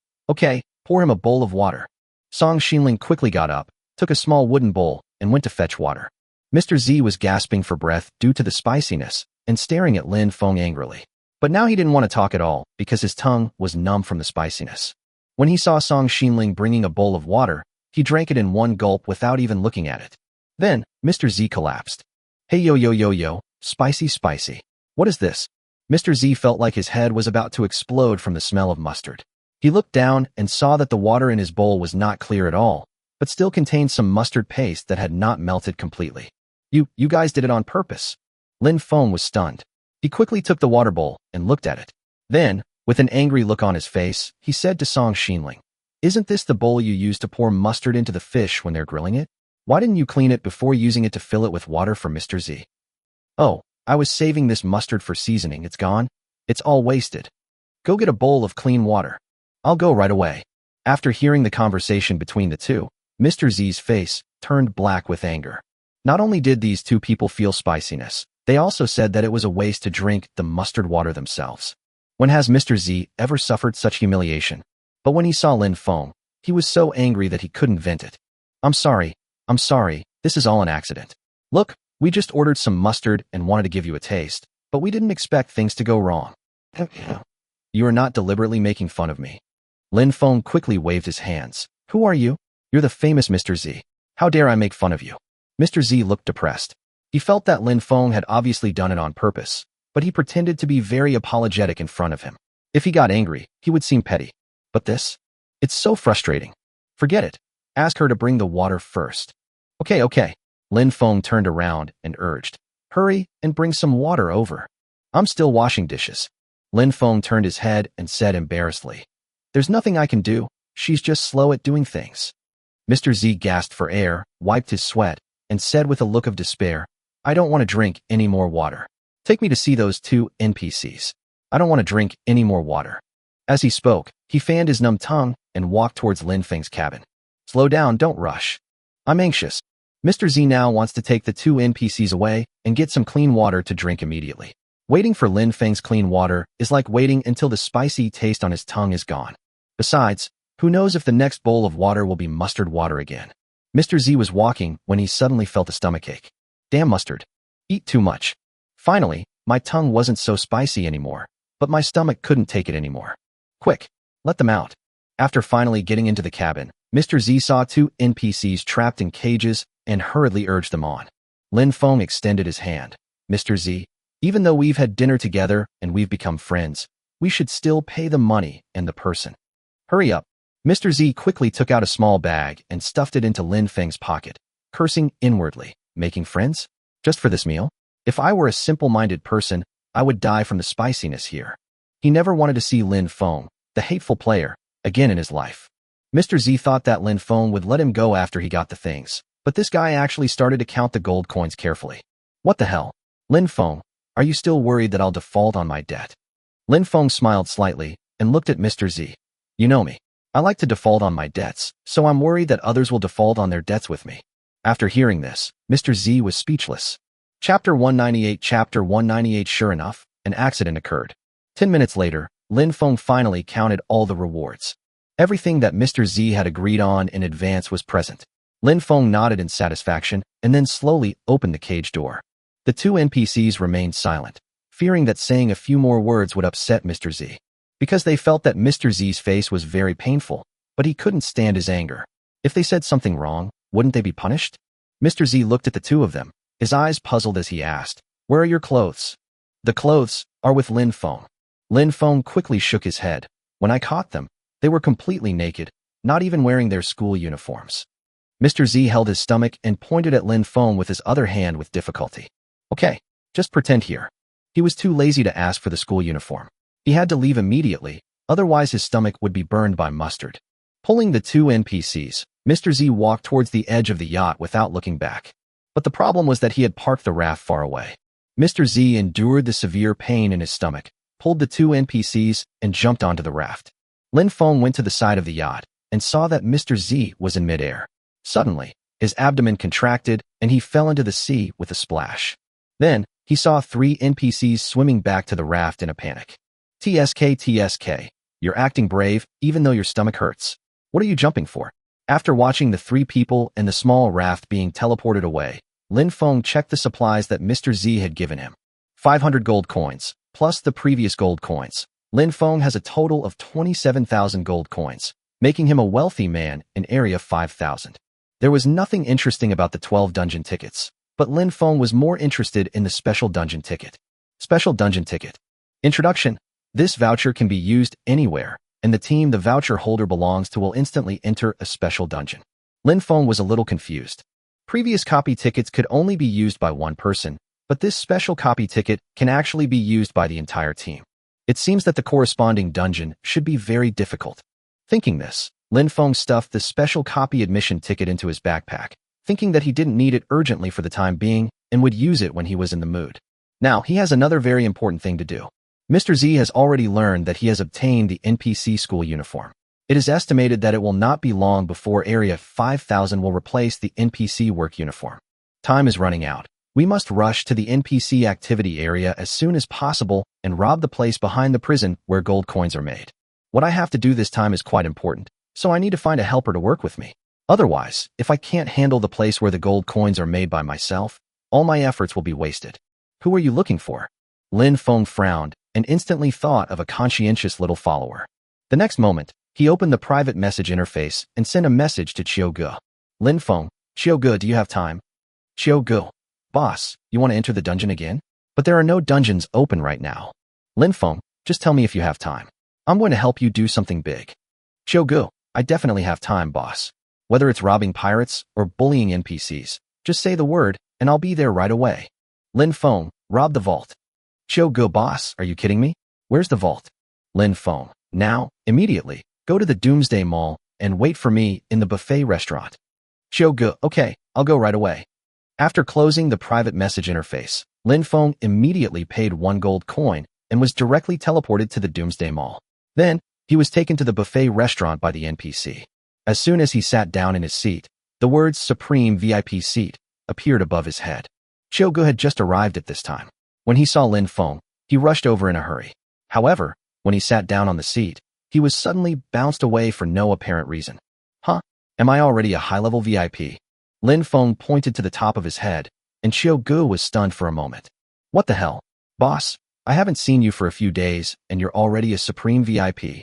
pour him a bowl of water." Song Xinling quickly got up, took a small wooden bowl, and went to fetch water. Mr. Z was gasping for breath due to the spiciness and staring at Lin Feng angrily. But now he didn't want to talk at all because his tongue was numb from the spiciness. When he saw Song Xinling bringing a bowl of water, he drank it in one gulp without even looking at it. Then, Mr. Z collapsed. Hey yo, spicy spicy. What is this? Mr. Z felt like his head was about to explode from the smell of mustard. He looked down and saw that the water in his bowl was not clear at all, but still contained some mustard paste that had not melted completely. You guys did it on purpose. Lin Feng was stunned. He quickly took the water bowl and looked at it. Then, with an angry look on his face, he said to Song Xinling, "Isn't this the bowl you use to pour mustard into the fish when they're grilling it? Why didn't you clean it before using it to fill it with water for Mr. Z?" "Oh, I was saving this mustard for seasoning. It's gone. It's all wasted. Go get a bowl of clean water." "I'll go right away." After hearing the conversation between the two, Mr. Z's face turned black with anger. Not only did these two people feel spiciness, they also said that it was a waste to drink the mustard water themselves. When has Mr. Z ever suffered such humiliation? But when he saw Lin Feng, he was so angry that he couldn't vent it. I'm sorry, this is all an accident. Look, we just ordered some mustard and wanted to give you a taste, but we didn't expect things to go wrong." "You are not deliberately making fun of me." Lin Feng quickly waved his hands. "Who are you? You're the famous Mr. Z. How dare I make fun of you?" Mr. Z looked depressed. He felt that Lin Feng had obviously done it on purpose, but he pretended to be very apologetic in front of him. If he got angry, he would seem petty. But this? It's so frustrating. Forget it. Ask her to bring the water first. Okay. Lin Feng turned around and urged, "Hurry and bring some water over. I'm still washing dishes." Lin Feng turned his head and said embarrassedly, "There's nothing I can do. She's just slow at doing things." Mr. Z gasped for air, wiped his sweat, and said with a look of despair, "I don't want to drink any more water. Take me to see those two NPCs. I don't want to drink any more water." As he spoke, he fanned his numb tongue and walked towards Lin Feng's cabin. "Slow down, don't rush. I'm anxious." Mr. Z now wants to take the two NPCs away and get some clean water to drink immediately. Waiting for Lin Feng's clean water is like waiting until the spicy taste on his tongue is gone. Besides, who knows if the next bowl of water will be mustard water again. Mr. Z was walking when he suddenly felt a stomachache. Damn mustard. Eat too much. Finally, my tongue wasn't so spicy anymore, but my stomach couldn't take it anymore. Quick, let them out. After finally getting into the cabin, Mr. Z saw two NPCs trapped in cages and hurriedly urged them on. Lin Feng extended his hand. "Mr. Z, even though we've had dinner together and we've become friends, we should still pay the money and the person. Hurry up." Mr. Z quickly took out a small bag and stuffed it into Lin Feng's pocket, cursing inwardly. Making friends? Just for this meal? If I were a simple-minded person, I would die from the spiciness here. He never wanted to see Lin Feng, the hateful player, again in his life. Mr. Z thought that Lin Feng would let him go after he got the things, but this guy actually started to count the gold coins carefully. What the hell? Lin Feng, are you still worried that I'll default on my debt? Lin Feng smiled slightly and looked at Mr. Z. You know me. I like to default on my debts, so I'm worried that others will default on their debts with me. After hearing this, Mr. Z was speechless. Chapter 198. Sure enough, an accident occurred. 10 minutes later, Lin Feng finally counted all the rewards. Everything that Mr. Z had agreed on in advance was present. Lin Feng nodded in satisfaction and then slowly opened the cage door. The two NPCs remained silent, fearing that saying a few more words would upset Mr. Z. Because they felt that Mr. Z's face was very painful, but he couldn't stand his anger. If they said something wrong, wouldn't they be punished? Mr. Z looked at the two of them, his eyes puzzled as he asked, "Where are your clothes?" "The clothes are with Lin Feng." Lin Feng quickly shook his head. "When I caught them, they were completely naked, not even wearing their school uniforms." Mr. Z held his stomach and pointed at Lin Feng with his other hand with difficulty. "Okay, just pretend here." He was too lazy to ask for the school uniform. He had to leave immediately, otherwise his stomach would be burned by mustard. Pulling the two NPCs, Mr. Z walked towards the edge of the yacht without looking back. But the problem was that he had parked the raft far away. Mr. Z endured the severe pain in his stomach, pulled the two NPCs, and jumped onto the raft. Lin Feng went to the side of the yacht and saw that Mr. Z was in midair. Suddenly, his abdomen contracted and he fell into the sea with a splash. Then, he saw three NPCs swimming back to the raft in a panic. TSK, you're acting brave even though your stomach hurts. What are you jumping for? After watching the three people and the small raft being teleported away, Lin Feng checked the supplies that Mr. Z had given him. 500 gold coins, plus the previous gold coins. Lin Feng has a total of 27,000 gold coins, making him a wealthy man in area 5,000. There was nothing interesting about the 12 dungeon tickets, but Lin Feng was more interested in the special dungeon ticket. Special dungeon ticket. Introduction. This voucher can be used anywhere, and the team the voucher holder belongs to will instantly enter a special dungeon. Lin Feng was a little confused. Previous copy tickets could only be used by one person, but this special copy ticket can actually be used by the entire team. It seems that the corresponding dungeon should be very difficult. Thinking this, Lin Feng stuffed the special copy admission ticket into his backpack, thinking that he didn't need it urgently for the time being and would use it when he was in the mood. Now, he has another very important thing to do. Mr. Z has already learned that he has obtained the NPC school uniform. It is estimated that it will not be long before Area 5000 will replace the NPC work uniform. Time is running out. We must rush to the NPC activity area as soon as possible and rob the place behind the prison where gold coins are made. What I have to do this time is quite important, so I need to find a helper to work with me. Otherwise, if I can't handle the place where the gold coins are made by myself, all my efforts will be wasted. Who are you looking for? Lin Feng frowned and instantly thought of a conscientious little follower. The next moment, he opened the private message interface and sent a message to Qiuge. Lin Feng, Qiuge, do you have time? Qiuge, boss, you want to enter the dungeon again? But there are no dungeons open right now. Lin Feng, just tell me if you have time. I'm going to help you do something big. Qiuge, I definitely have time, boss. Whether it's robbing pirates or bullying NPCs, just say the word and I'll be there right away. Lin Feng, rob the vault. Qiuge, boss, are you kidding me? Where's the vault? Lin Feng, now, immediately, go to the Doomsday Mall and wait for me in the buffet restaurant. Qiuge, okay, I'll go right away. After closing the private message interface, Lin Feng immediately paid 1 gold coin and was directly teleported to the Doomsday Mall. Then, he was taken to the buffet restaurant by the NPC. As soon as he sat down in his seat, the words Supreme VIP Seat appeared above his head. Qiuge had just arrived at this time. When he saw Lin Feng, he rushed over in a hurry. However, when he sat down on the seat, he was suddenly bounced away for no apparent reason. Huh? Am I already a high-level VIP? Lin Feng pointed to the top of his head, and Qiuge was stunned for a moment. What the hell? Boss, I haven't seen you for a few days, and you're already a Supreme VIP.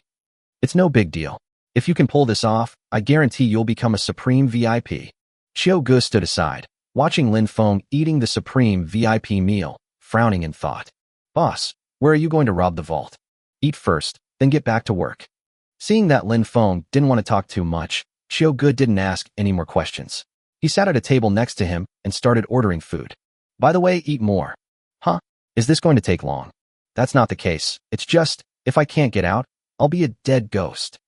It's no big deal. If you can pull this off, I guarantee you'll become a Supreme VIP. Qiuge stood aside, watching Lin Feng eating the Supreme VIP meal, frowning in thought. Boss, where are you going to rob the vault? Eat first, then get back to work. Seeing that Lin Feng didn't want to talk too much, Qiuge didn't ask any more questions. He sat at a table next to him and started ordering food. By the way, eat more. Huh? Is this going to take long? That's not the case. It's just, if I can't get out, I'll be a dead ghost.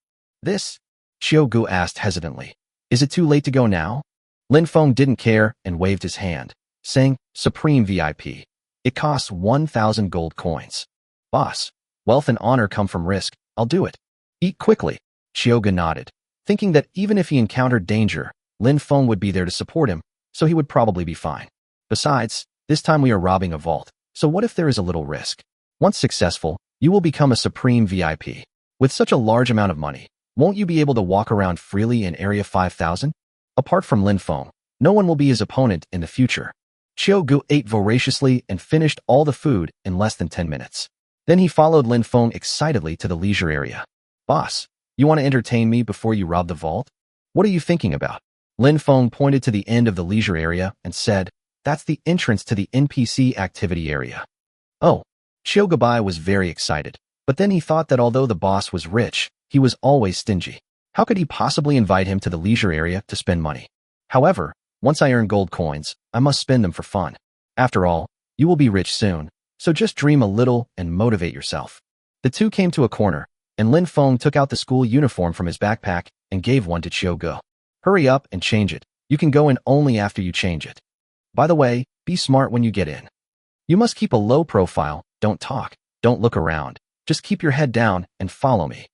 This? Qiuge asked hesitantly. Is it too late to go now? Lin Feng didn't care and waved his hand, saying, Supreme VIP. It costs 1,000 gold coins. Boss, wealth and honor come from risk. I'll do it. Eat quickly. Qiuge nodded, thinking that even if he encountered danger, Lin Feng would be there to support him, so he would probably be fine. Besides, this time we are robbing a vault, so what if there is a little risk? Once successful, you will become a Supreme VIP. With such a large amount of money, won't you be able to walk around freely in Area 5000? Apart from Lin Feng, no one will be his opponent in the future. Qiuge ate voraciously and finished all the food in less than 10 minutes. Then he followed Lin Feng excitedly to the leisure area. Boss, you want to entertain me before you rob the vault? What are you thinking about? Lin Feng pointed to the end of the leisure area and said, that's the entrance to the NPC activity area. Oh, Qiuge was very excited, but then he thought that although the boss was rich, he was always stingy. How could he possibly invite him to the leisure area to spend money? However, once I earn gold coins, I must spend them for fun. After all, you will be rich soon, so just dream a little and motivate yourself. The two came to a corner, and Lin Feng took out the school uniform from his backpack and gave one to Qiuge. Hurry up and change it. You can go in only after you change it. By the way, be smart when you get in. You must keep a low profile, don't talk, don't look around. Just keep your head down and follow me.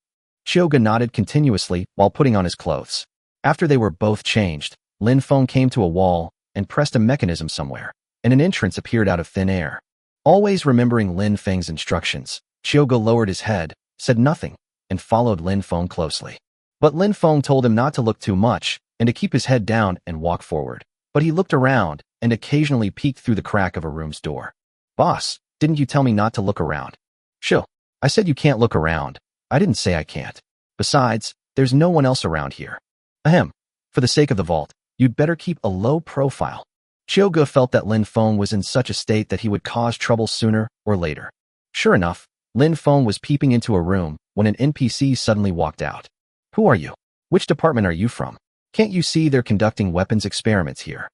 Qiuge nodded continuously while putting on his clothes. After they were both changed, Lin Feng came to a wall and pressed a mechanism somewhere, and an entrance appeared out of thin air. Always remembering Lin Feng's instructions, Qiuge lowered his head, said nothing, and followed Lin Feng closely. But Lin Feng told him not to look too much and to keep his head down and walk forward. But he looked around and occasionally peeked through the crack of a room's door. Boss, didn't you tell me not to look around? Shill. I said you can't look around. I didn't say I can't. Besides, there's no one else around here. Ahem. For the sake of the vault, you'd better keep a low profile. Chioge felt that Lin Feng was in such a state that he would cause trouble sooner or later. Sure enough, Lin Feng was peeping into a room when an NPC suddenly walked out. Who are you? Which department are you from? Can't you see they're conducting weapons experiments here?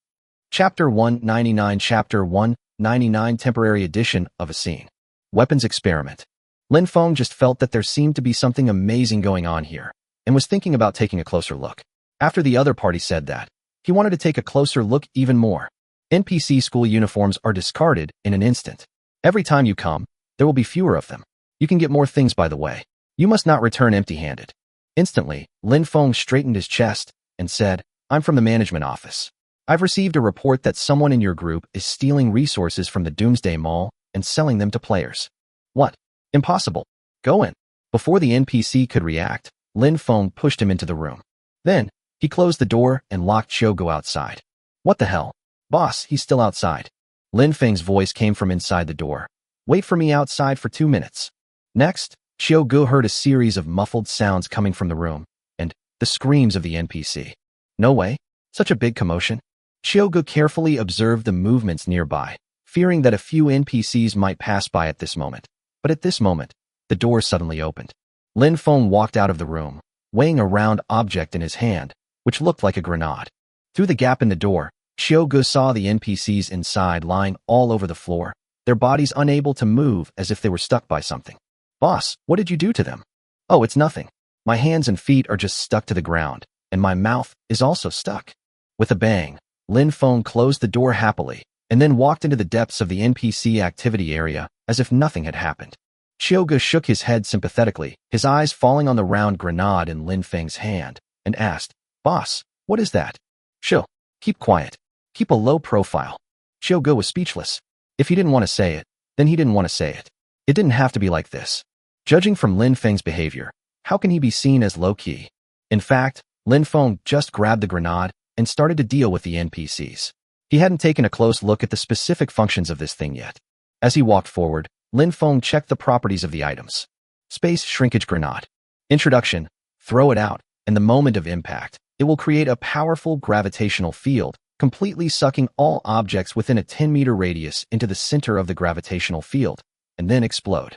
Chapter 199 Chapter 199 Temporary Edition of a Scene. Weapons Experiment. Lin Feng just felt that there seemed to be something amazing going on here, and was thinking about taking a closer look. After the other party said that, he wanted to take a closer look even more. NPC school uniforms are discarded in an instant. Every time you come, there will be fewer of them. You can get more things by the way. You must not return empty-handed. Instantly, Lin Feng straightened his chest and said, I'm from the management office. I've received a report that someone in your group is stealing resources from the Doomsday Mall and selling them to players. What? Impossible. Go in. Before the NPC could react, Lin Feng pushed him into the room. Then, he closed the door and locked Chioge outside. What the hell? Boss, he's still outside. Lin Feng's voice came from inside the door. Wait for me outside for 2 minutes. Next, Chioge heard a series of muffled sounds coming from the room, and the screams of the NPC. No way. Such a big commotion. Chioge carefully observed the movements nearby, fearing that a few NPCs might pass by at this moment. But at this moment, the door suddenly opened. Lin Feng walked out of the room, weighing a round object in his hand, which looked like a grenade. Through the gap in the door, Chioge saw the NPCs inside lying all over the floor, their bodies unable to move as if they were stuck by something. Boss, what did you do to them? Oh, it's nothing. My hands and feet are just stuck to the ground, and my mouth is also stuck. With a bang, Lin Feng closed the door happily, and then walked into the depths of the NPC activity area as if nothing had happened. Chioge shook his head sympathetically, his eyes falling on the round grenade in Lin Feng's hand, and asked, Boss, what is that? Chill. Keep quiet. Keep a low profile. Chioge was speechless. If he didn't want to say it, then he didn't want to say it. It didn't have to be like this. Judging from Lin Feng's behavior, how can he be seen as low-key? In fact, Lin Feng just grabbed the grenade and started to deal with the NPCs. He hadn't taken a close look at the specific functions of this thing yet. As he walked forward, Lin Feng checked the properties of the items. Space Shrinkage Grenade. Introduction. Throw it out, and the moment of impact, it will create a powerful gravitational field, completely sucking all objects within a 10-meter radius into the center of the gravitational field, and then explode.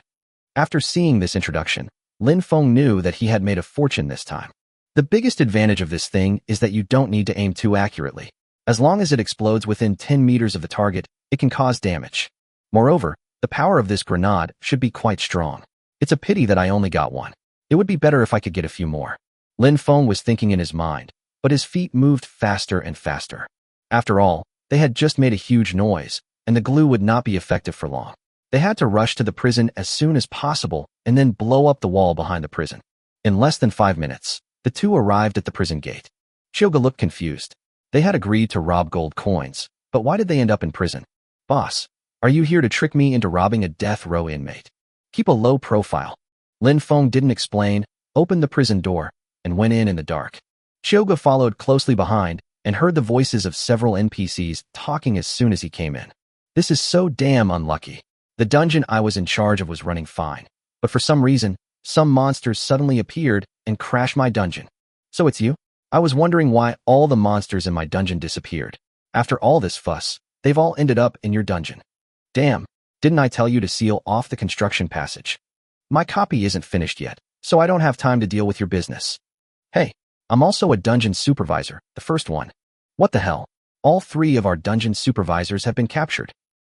After seeing this introduction, Lin Feng knew that he had made a fortune this time. The biggest advantage of this thing is that you don't need to aim too accurately. As long as it explodes within 10 meters of the target, it can cause damage. Moreover, the power of this grenade should be quite strong. It's a pity that I only got one. It would be better if I could get a few more. Lin Feng was thinking in his mind, but his feet moved faster and faster. After all, they had just made a huge noise, and the glue would not be effective for long. They had to rush to the prison as soon as possible and then blow up the wall behind the prison. In less than 5 minutes, the two arrived at the prison gate. Chioge looked confused. They had agreed to rob gold coins, but why did they end up in prison? Boss, are you here to trick me into robbing a death row inmate? Keep a low profile. Lin Feng didn't explain, opened the prison door, and went in the dark. Chioge followed closely behind and heard the voices of several NPCs talking as soon as he came in. This is so damn unlucky. The dungeon I was in charge of was running fine, but for some reason, some monsters suddenly appeared and crashed my dungeon. So it's you? I was wondering why all the monsters in my dungeon disappeared. After all this fuss, they've all ended up in your dungeon. Damn, didn't I tell you to seal off the construction passage? My copy isn't finished yet, so I don't have time to deal with your business. Hey, I'm also a dungeon supervisor, the first one. What the hell? All 3 of our dungeon supervisors have been captured.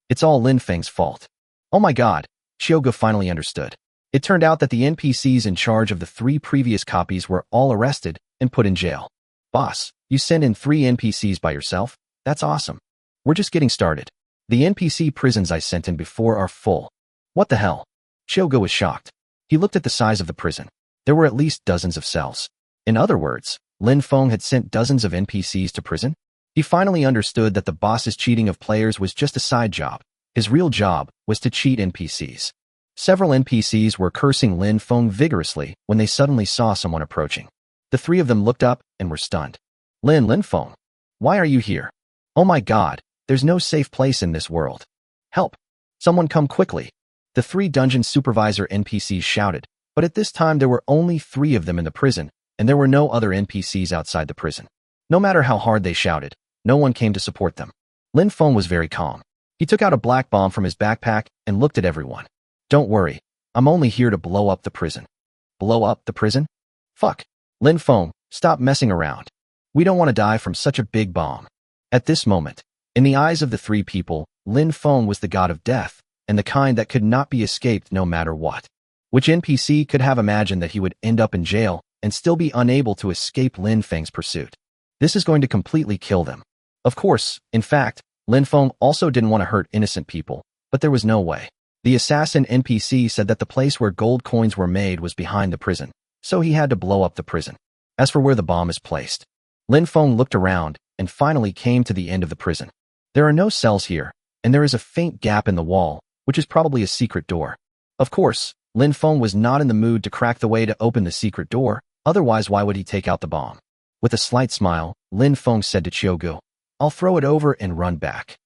It's all Lin Feng's fault. Oh my god, Chioge finally understood. It turned out that the NPCs in charge of the 3 previous copies were all arrested and put in jail. Boss, you sent in 3 NPCs by yourself? That's awesome. We're just getting started. The NPC prisons I sent in before are full. What the hell? Chioge was shocked. He looked at the size of the prison. There were at least dozens of cells. In other words, Lin Feng had sent dozens of NPCs to prison? He finally understood that the boss's cheating of players was just a side job. His real job was to cheat NPCs. Several NPCs were cursing Lin Feng vigorously when they suddenly saw someone approaching. The three of them looked up and were stunned. Lin Feng, why are you here? Oh my god, there's no safe place in this world. Help! Someone come quickly. The three dungeon supervisor NPCs shouted, but at this time there were only 3 of them in the prison, and there were no other NPCs outside the prison. No matter how hard they shouted, no one came to support them. Lin Feng was very calm. He took out a black bomb from his backpack and looked at everyone. Don't worry, I'm only here to blow up the prison. Blow up the prison? Fuck. Lin Feng, stop messing around. We don't want to die from such a big bomb. At this moment, in the eyes of the 3 people, Lin Feng was the god of death, and the kind that could not be escaped no matter what. Which NPC could have imagined that he would end up in jail and still be unable to escape Lin Feng's pursuit? This is going to completely kill them. Of course, in fact, Lin Feng also didn't want to hurt innocent people, but there was no way. The assassin NPC said that the place where gold coins were made was behind the prison, so he had to blow up the prison. As for where the bomb is placed, Lin Feng looked around and finally came to the end of the prison. There are no cells here, and there is a faint gap in the wall, which is probably a secret door. Of course, Lin Feng was not in the mood to crack the way to open the secret door, otherwise why would he take out the bomb? With a slight smile, Lin Feng said to Qiugu, I'll throw it over and run back.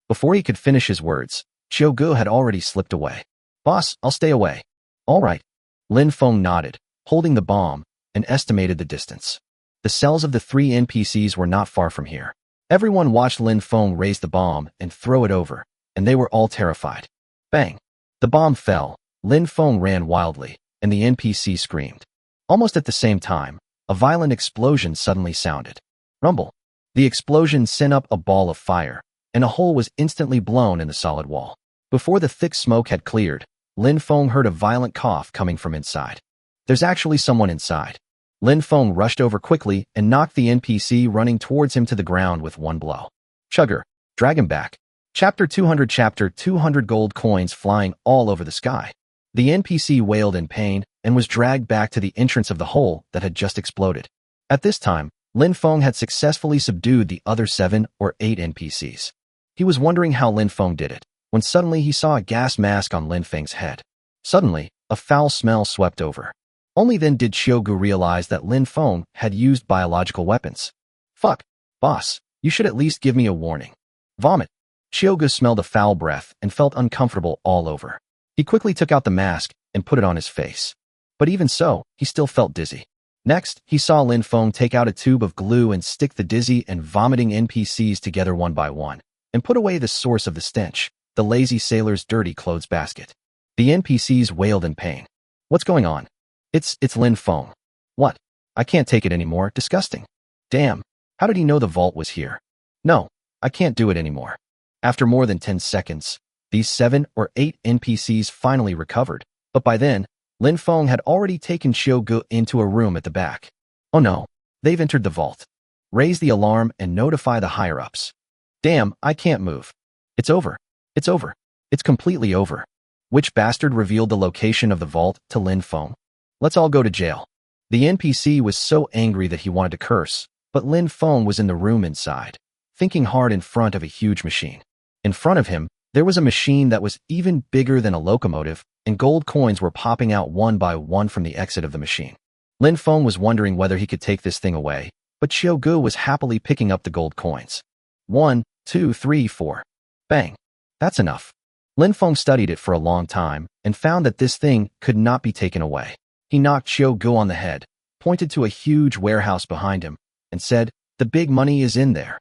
Before he could finish his words, Qiugu had already slipped away. Boss, I'll stay away. All right. Lin Feng nodded, holding the bomb, and estimated the distance. The cells of the 3 NPCs were not far from here. Everyone watched Lin Feng raise the bomb and throw it over, and they were all terrified. Bang! The bomb fell, Lin Feng ran wildly, and the NPC screamed. Almost at the same time, a violent explosion suddenly sounded. Rumble! The explosion sent up a ball of fire, and a hole was instantly blown in the solid wall. Before the thick smoke had cleared, Lin Feng heard a violent cough coming from inside. There's actually someone inside. Lin Feng rushed over quickly and knocked the NPC running towards him to the ground with one blow. Chugger, drag him back. Chapter 200 gold coins flying all over the sky. The NPC wailed in pain and was dragged back to the entrance of the hole that had just exploded. At this time, Lin Feng had successfully subdued the other 7 or 8 NPCs. He was wondering how Lin Feng did it, when suddenly he saw a gas mask on Lin Feng's head. Suddenly, a foul smell swept over. Only then did Qiugu realize that Lin Feng had used biological weapons. Fuck, boss, you should at least give me a warning. Vomit. Qiugu smelled a foul breath and felt uncomfortable all over. He quickly took out the mask and put it on his face. But even so, he still felt dizzy. Next, he saw Lin Feng take out a tube of glue and stick the dizzy and vomiting NPCs together one by one, and put away the source of the stench, the lazy sailor's dirty clothes basket. The NPCs wailed in pain. What's going on? It's Lin Feng. What? I can't take it anymore. Disgusting. Damn. How did he know the vault was here? No, I can't do it anymore. After more than 10 seconds, these 7 or 8 NPCs finally recovered, but by then, Lin Feng had already taken Qiugu into a room at the back. Oh no, they've entered the vault. Raise the alarm and notify the higher-ups. Damn, I can't move. It's over. It's over. It's completely over. Which bastard revealed the location of the vault to Lin Feng? Let's all go to jail. The NPC was so angry that he wanted to curse, but Lin Feng was in the room inside, thinking hard in front of a huge machine. In front of him, there was a machine that was even bigger than a locomotive, and gold coins were popping out one by one from the exit of the machine. Lin Feng was wondering whether he could take this thing away, but Qiugu was happily picking up the gold coins. 1, 2, 3, 4. Bang. That's enough. Lin Feng studied it for a long time and found that this thing could not be taken away. He knocked Qiugu on the head, pointed to a huge warehouse behind him, and said, "The big money is in there."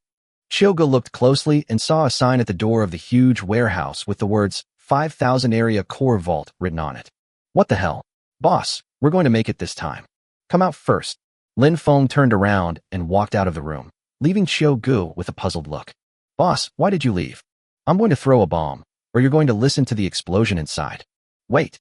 Qiugu looked closely and saw a sign at the door of the huge warehouse with the words 5,000 Area Core Vault written on it. What the hell? Boss, we're going to make it this time. Come out first. Lin Feng turned around and walked out of the room, leaving Qiugu with a puzzled look. Boss, why did you leave? I'm going to throw a bomb, or you're going to listen to the explosion inside. Wait.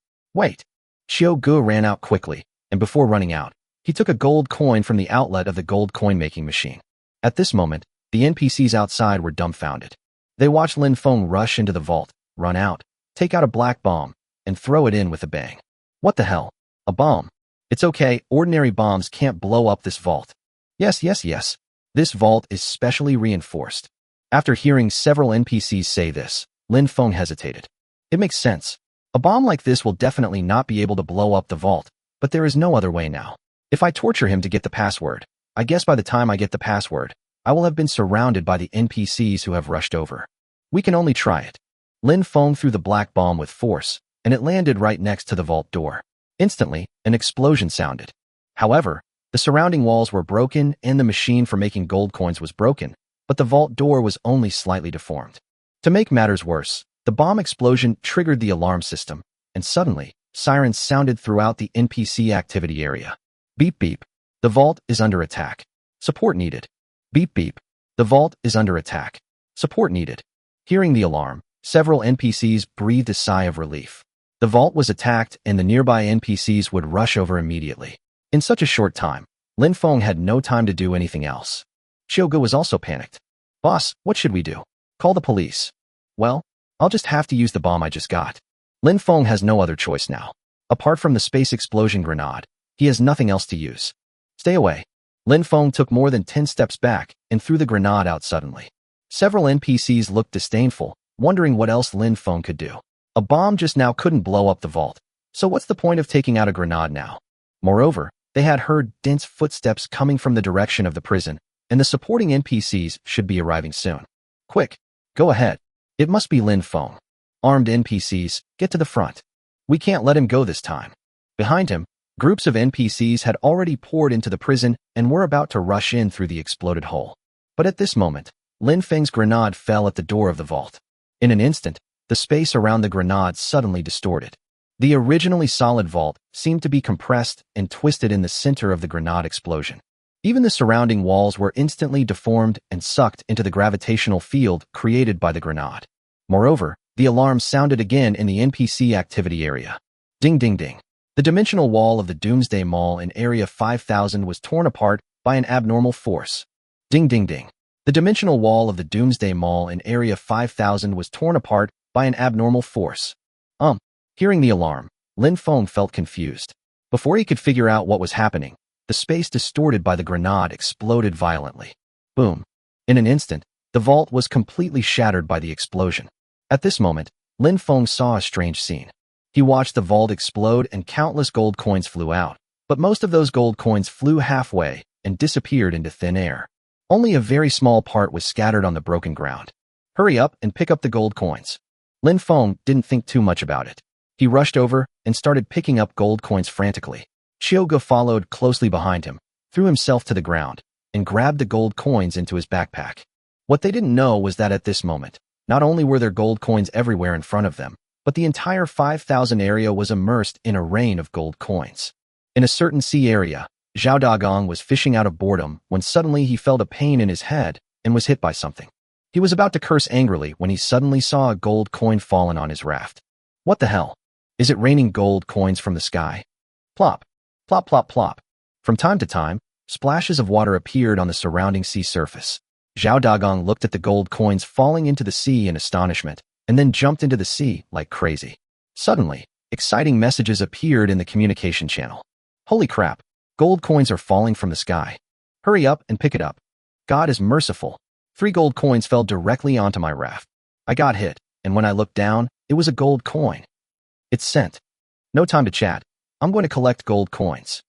Qiugu ran out quickly, and before running out, he took a gold coin from the outlet of the gold coin-making machine. At this moment, the NPCs outside were dumbfounded. They watched Lin Feng rush into the vault, run out, take out a black bomb, and throw it in with a bang. What the hell? A bomb? It's okay, ordinary bombs can't blow up this vault. Yes. This vault is specially reinforced. After hearing several NPCs say this, Lin Feng hesitated. It makes sense. A bomb like this will definitely not be able to blow up the vault, but there is no other way now. If I torture him to get the password, I guess by the time I get the password, I will have been surrounded by the NPCs who have rushed over. We can only try it. Lin Feng threw the black bomb with force, and it landed right next to the vault door. Instantly, an explosion sounded. However, the surrounding walls were broken and the machine for making gold coins was broken, but the vault door was only slightly deformed. To make matters worse, the bomb explosion triggered the alarm system, and suddenly, sirens sounded throughout the NPC activity area. Beep beep. The vault is under attack. Support needed. Beep beep. The vault is under attack. Support needed. Hearing the alarm, several NPCs breathed a sigh of relief. The vault was attacked and the nearby NPCs would rush over immediately. In such a short time, Lin Feng had no time to do anything else. Xiaoge was also panicked. Boss, what should we do? Call the police. Well, I'll just have to use the bomb I just got. Lin Feng has no other choice now. Apart from the space explosion grenade, he has nothing else to use. Stay away. Lin Feng took more than 10 steps back and threw the grenade out suddenly. Several NPCs looked disdainful, wondering what else Lin Feng could do. A bomb just now couldn't blow up the vault, so what's the point of taking out a grenade now? Moreover, they had heard dense footsteps coming from the direction of the prison, and the supporting NPCs should be arriving soon. Quick, go ahead. It must be Lin Feng. Armed NPCs, get to the front. We can't let him go this time. Behind him, groups of NPCs had already poured into the prison and were about to rush in through the exploded hole. But at this moment, Lin Feng's grenade fell at the door of the vault. In an instant, the space around the grenade suddenly distorted. The originally solid vault seemed to be compressed and twisted in the center of the grenade explosion. Even the surrounding walls were instantly deformed and sucked into the gravitational field created by the grenade. Moreover, the alarm sounded again in the NPC activity area. Ding ding ding. The dimensional wall of the Doomsday Mall in Area 5000 was torn apart by an abnormal force. Ding ding ding. The dimensional wall of the Doomsday Mall in Area 5000 was torn apart by an abnormal force. Hearing the alarm, Lin Feng felt confused. Before he could figure out what was happening, the space distorted by the grenade exploded violently. Boom. In an instant, the vault was completely shattered by the explosion. At this moment, Lin Feng saw a strange scene. He watched the vault explode and countless gold coins flew out, but most of those gold coins flew halfway and disappeared into thin air. Only a very small part was scattered on the broken ground. Hurry up and pick up the gold coins. Lin Feng didn't think too much about it. He rushed over and started picking up gold coins frantically. Xiaoge followed closely behind him, threw himself to the ground, and grabbed the gold coins into his backpack. What they didn't know was that at this moment, not only were there gold coins everywhere in front of them, but the entire 5000 area was immersed in a rain of gold coins. In a certain sea area, Zhao Dagong was fishing out of boredom when suddenly he felt a pain in his head and was hit by something. He was about to curse angrily when he suddenly saw a gold coin fallen on his raft. What the hell? Is it raining gold coins from the sky? Plop, plop, plop, plop. From time to time, splashes of water appeared on the surrounding sea surface. Zhao Dagong looked at the gold coins falling into the sea in astonishment, and then jumped into the sea like crazy. Suddenly, exciting messages appeared in the communication channel. Holy crap, gold coins are falling from the sky. Hurry up and pick it up. God is merciful. 3 gold coins fell directly onto my raft. I got hit, and when I looked down, it was a gold coin. It's sent. No time to chat. I'm going to collect gold coins.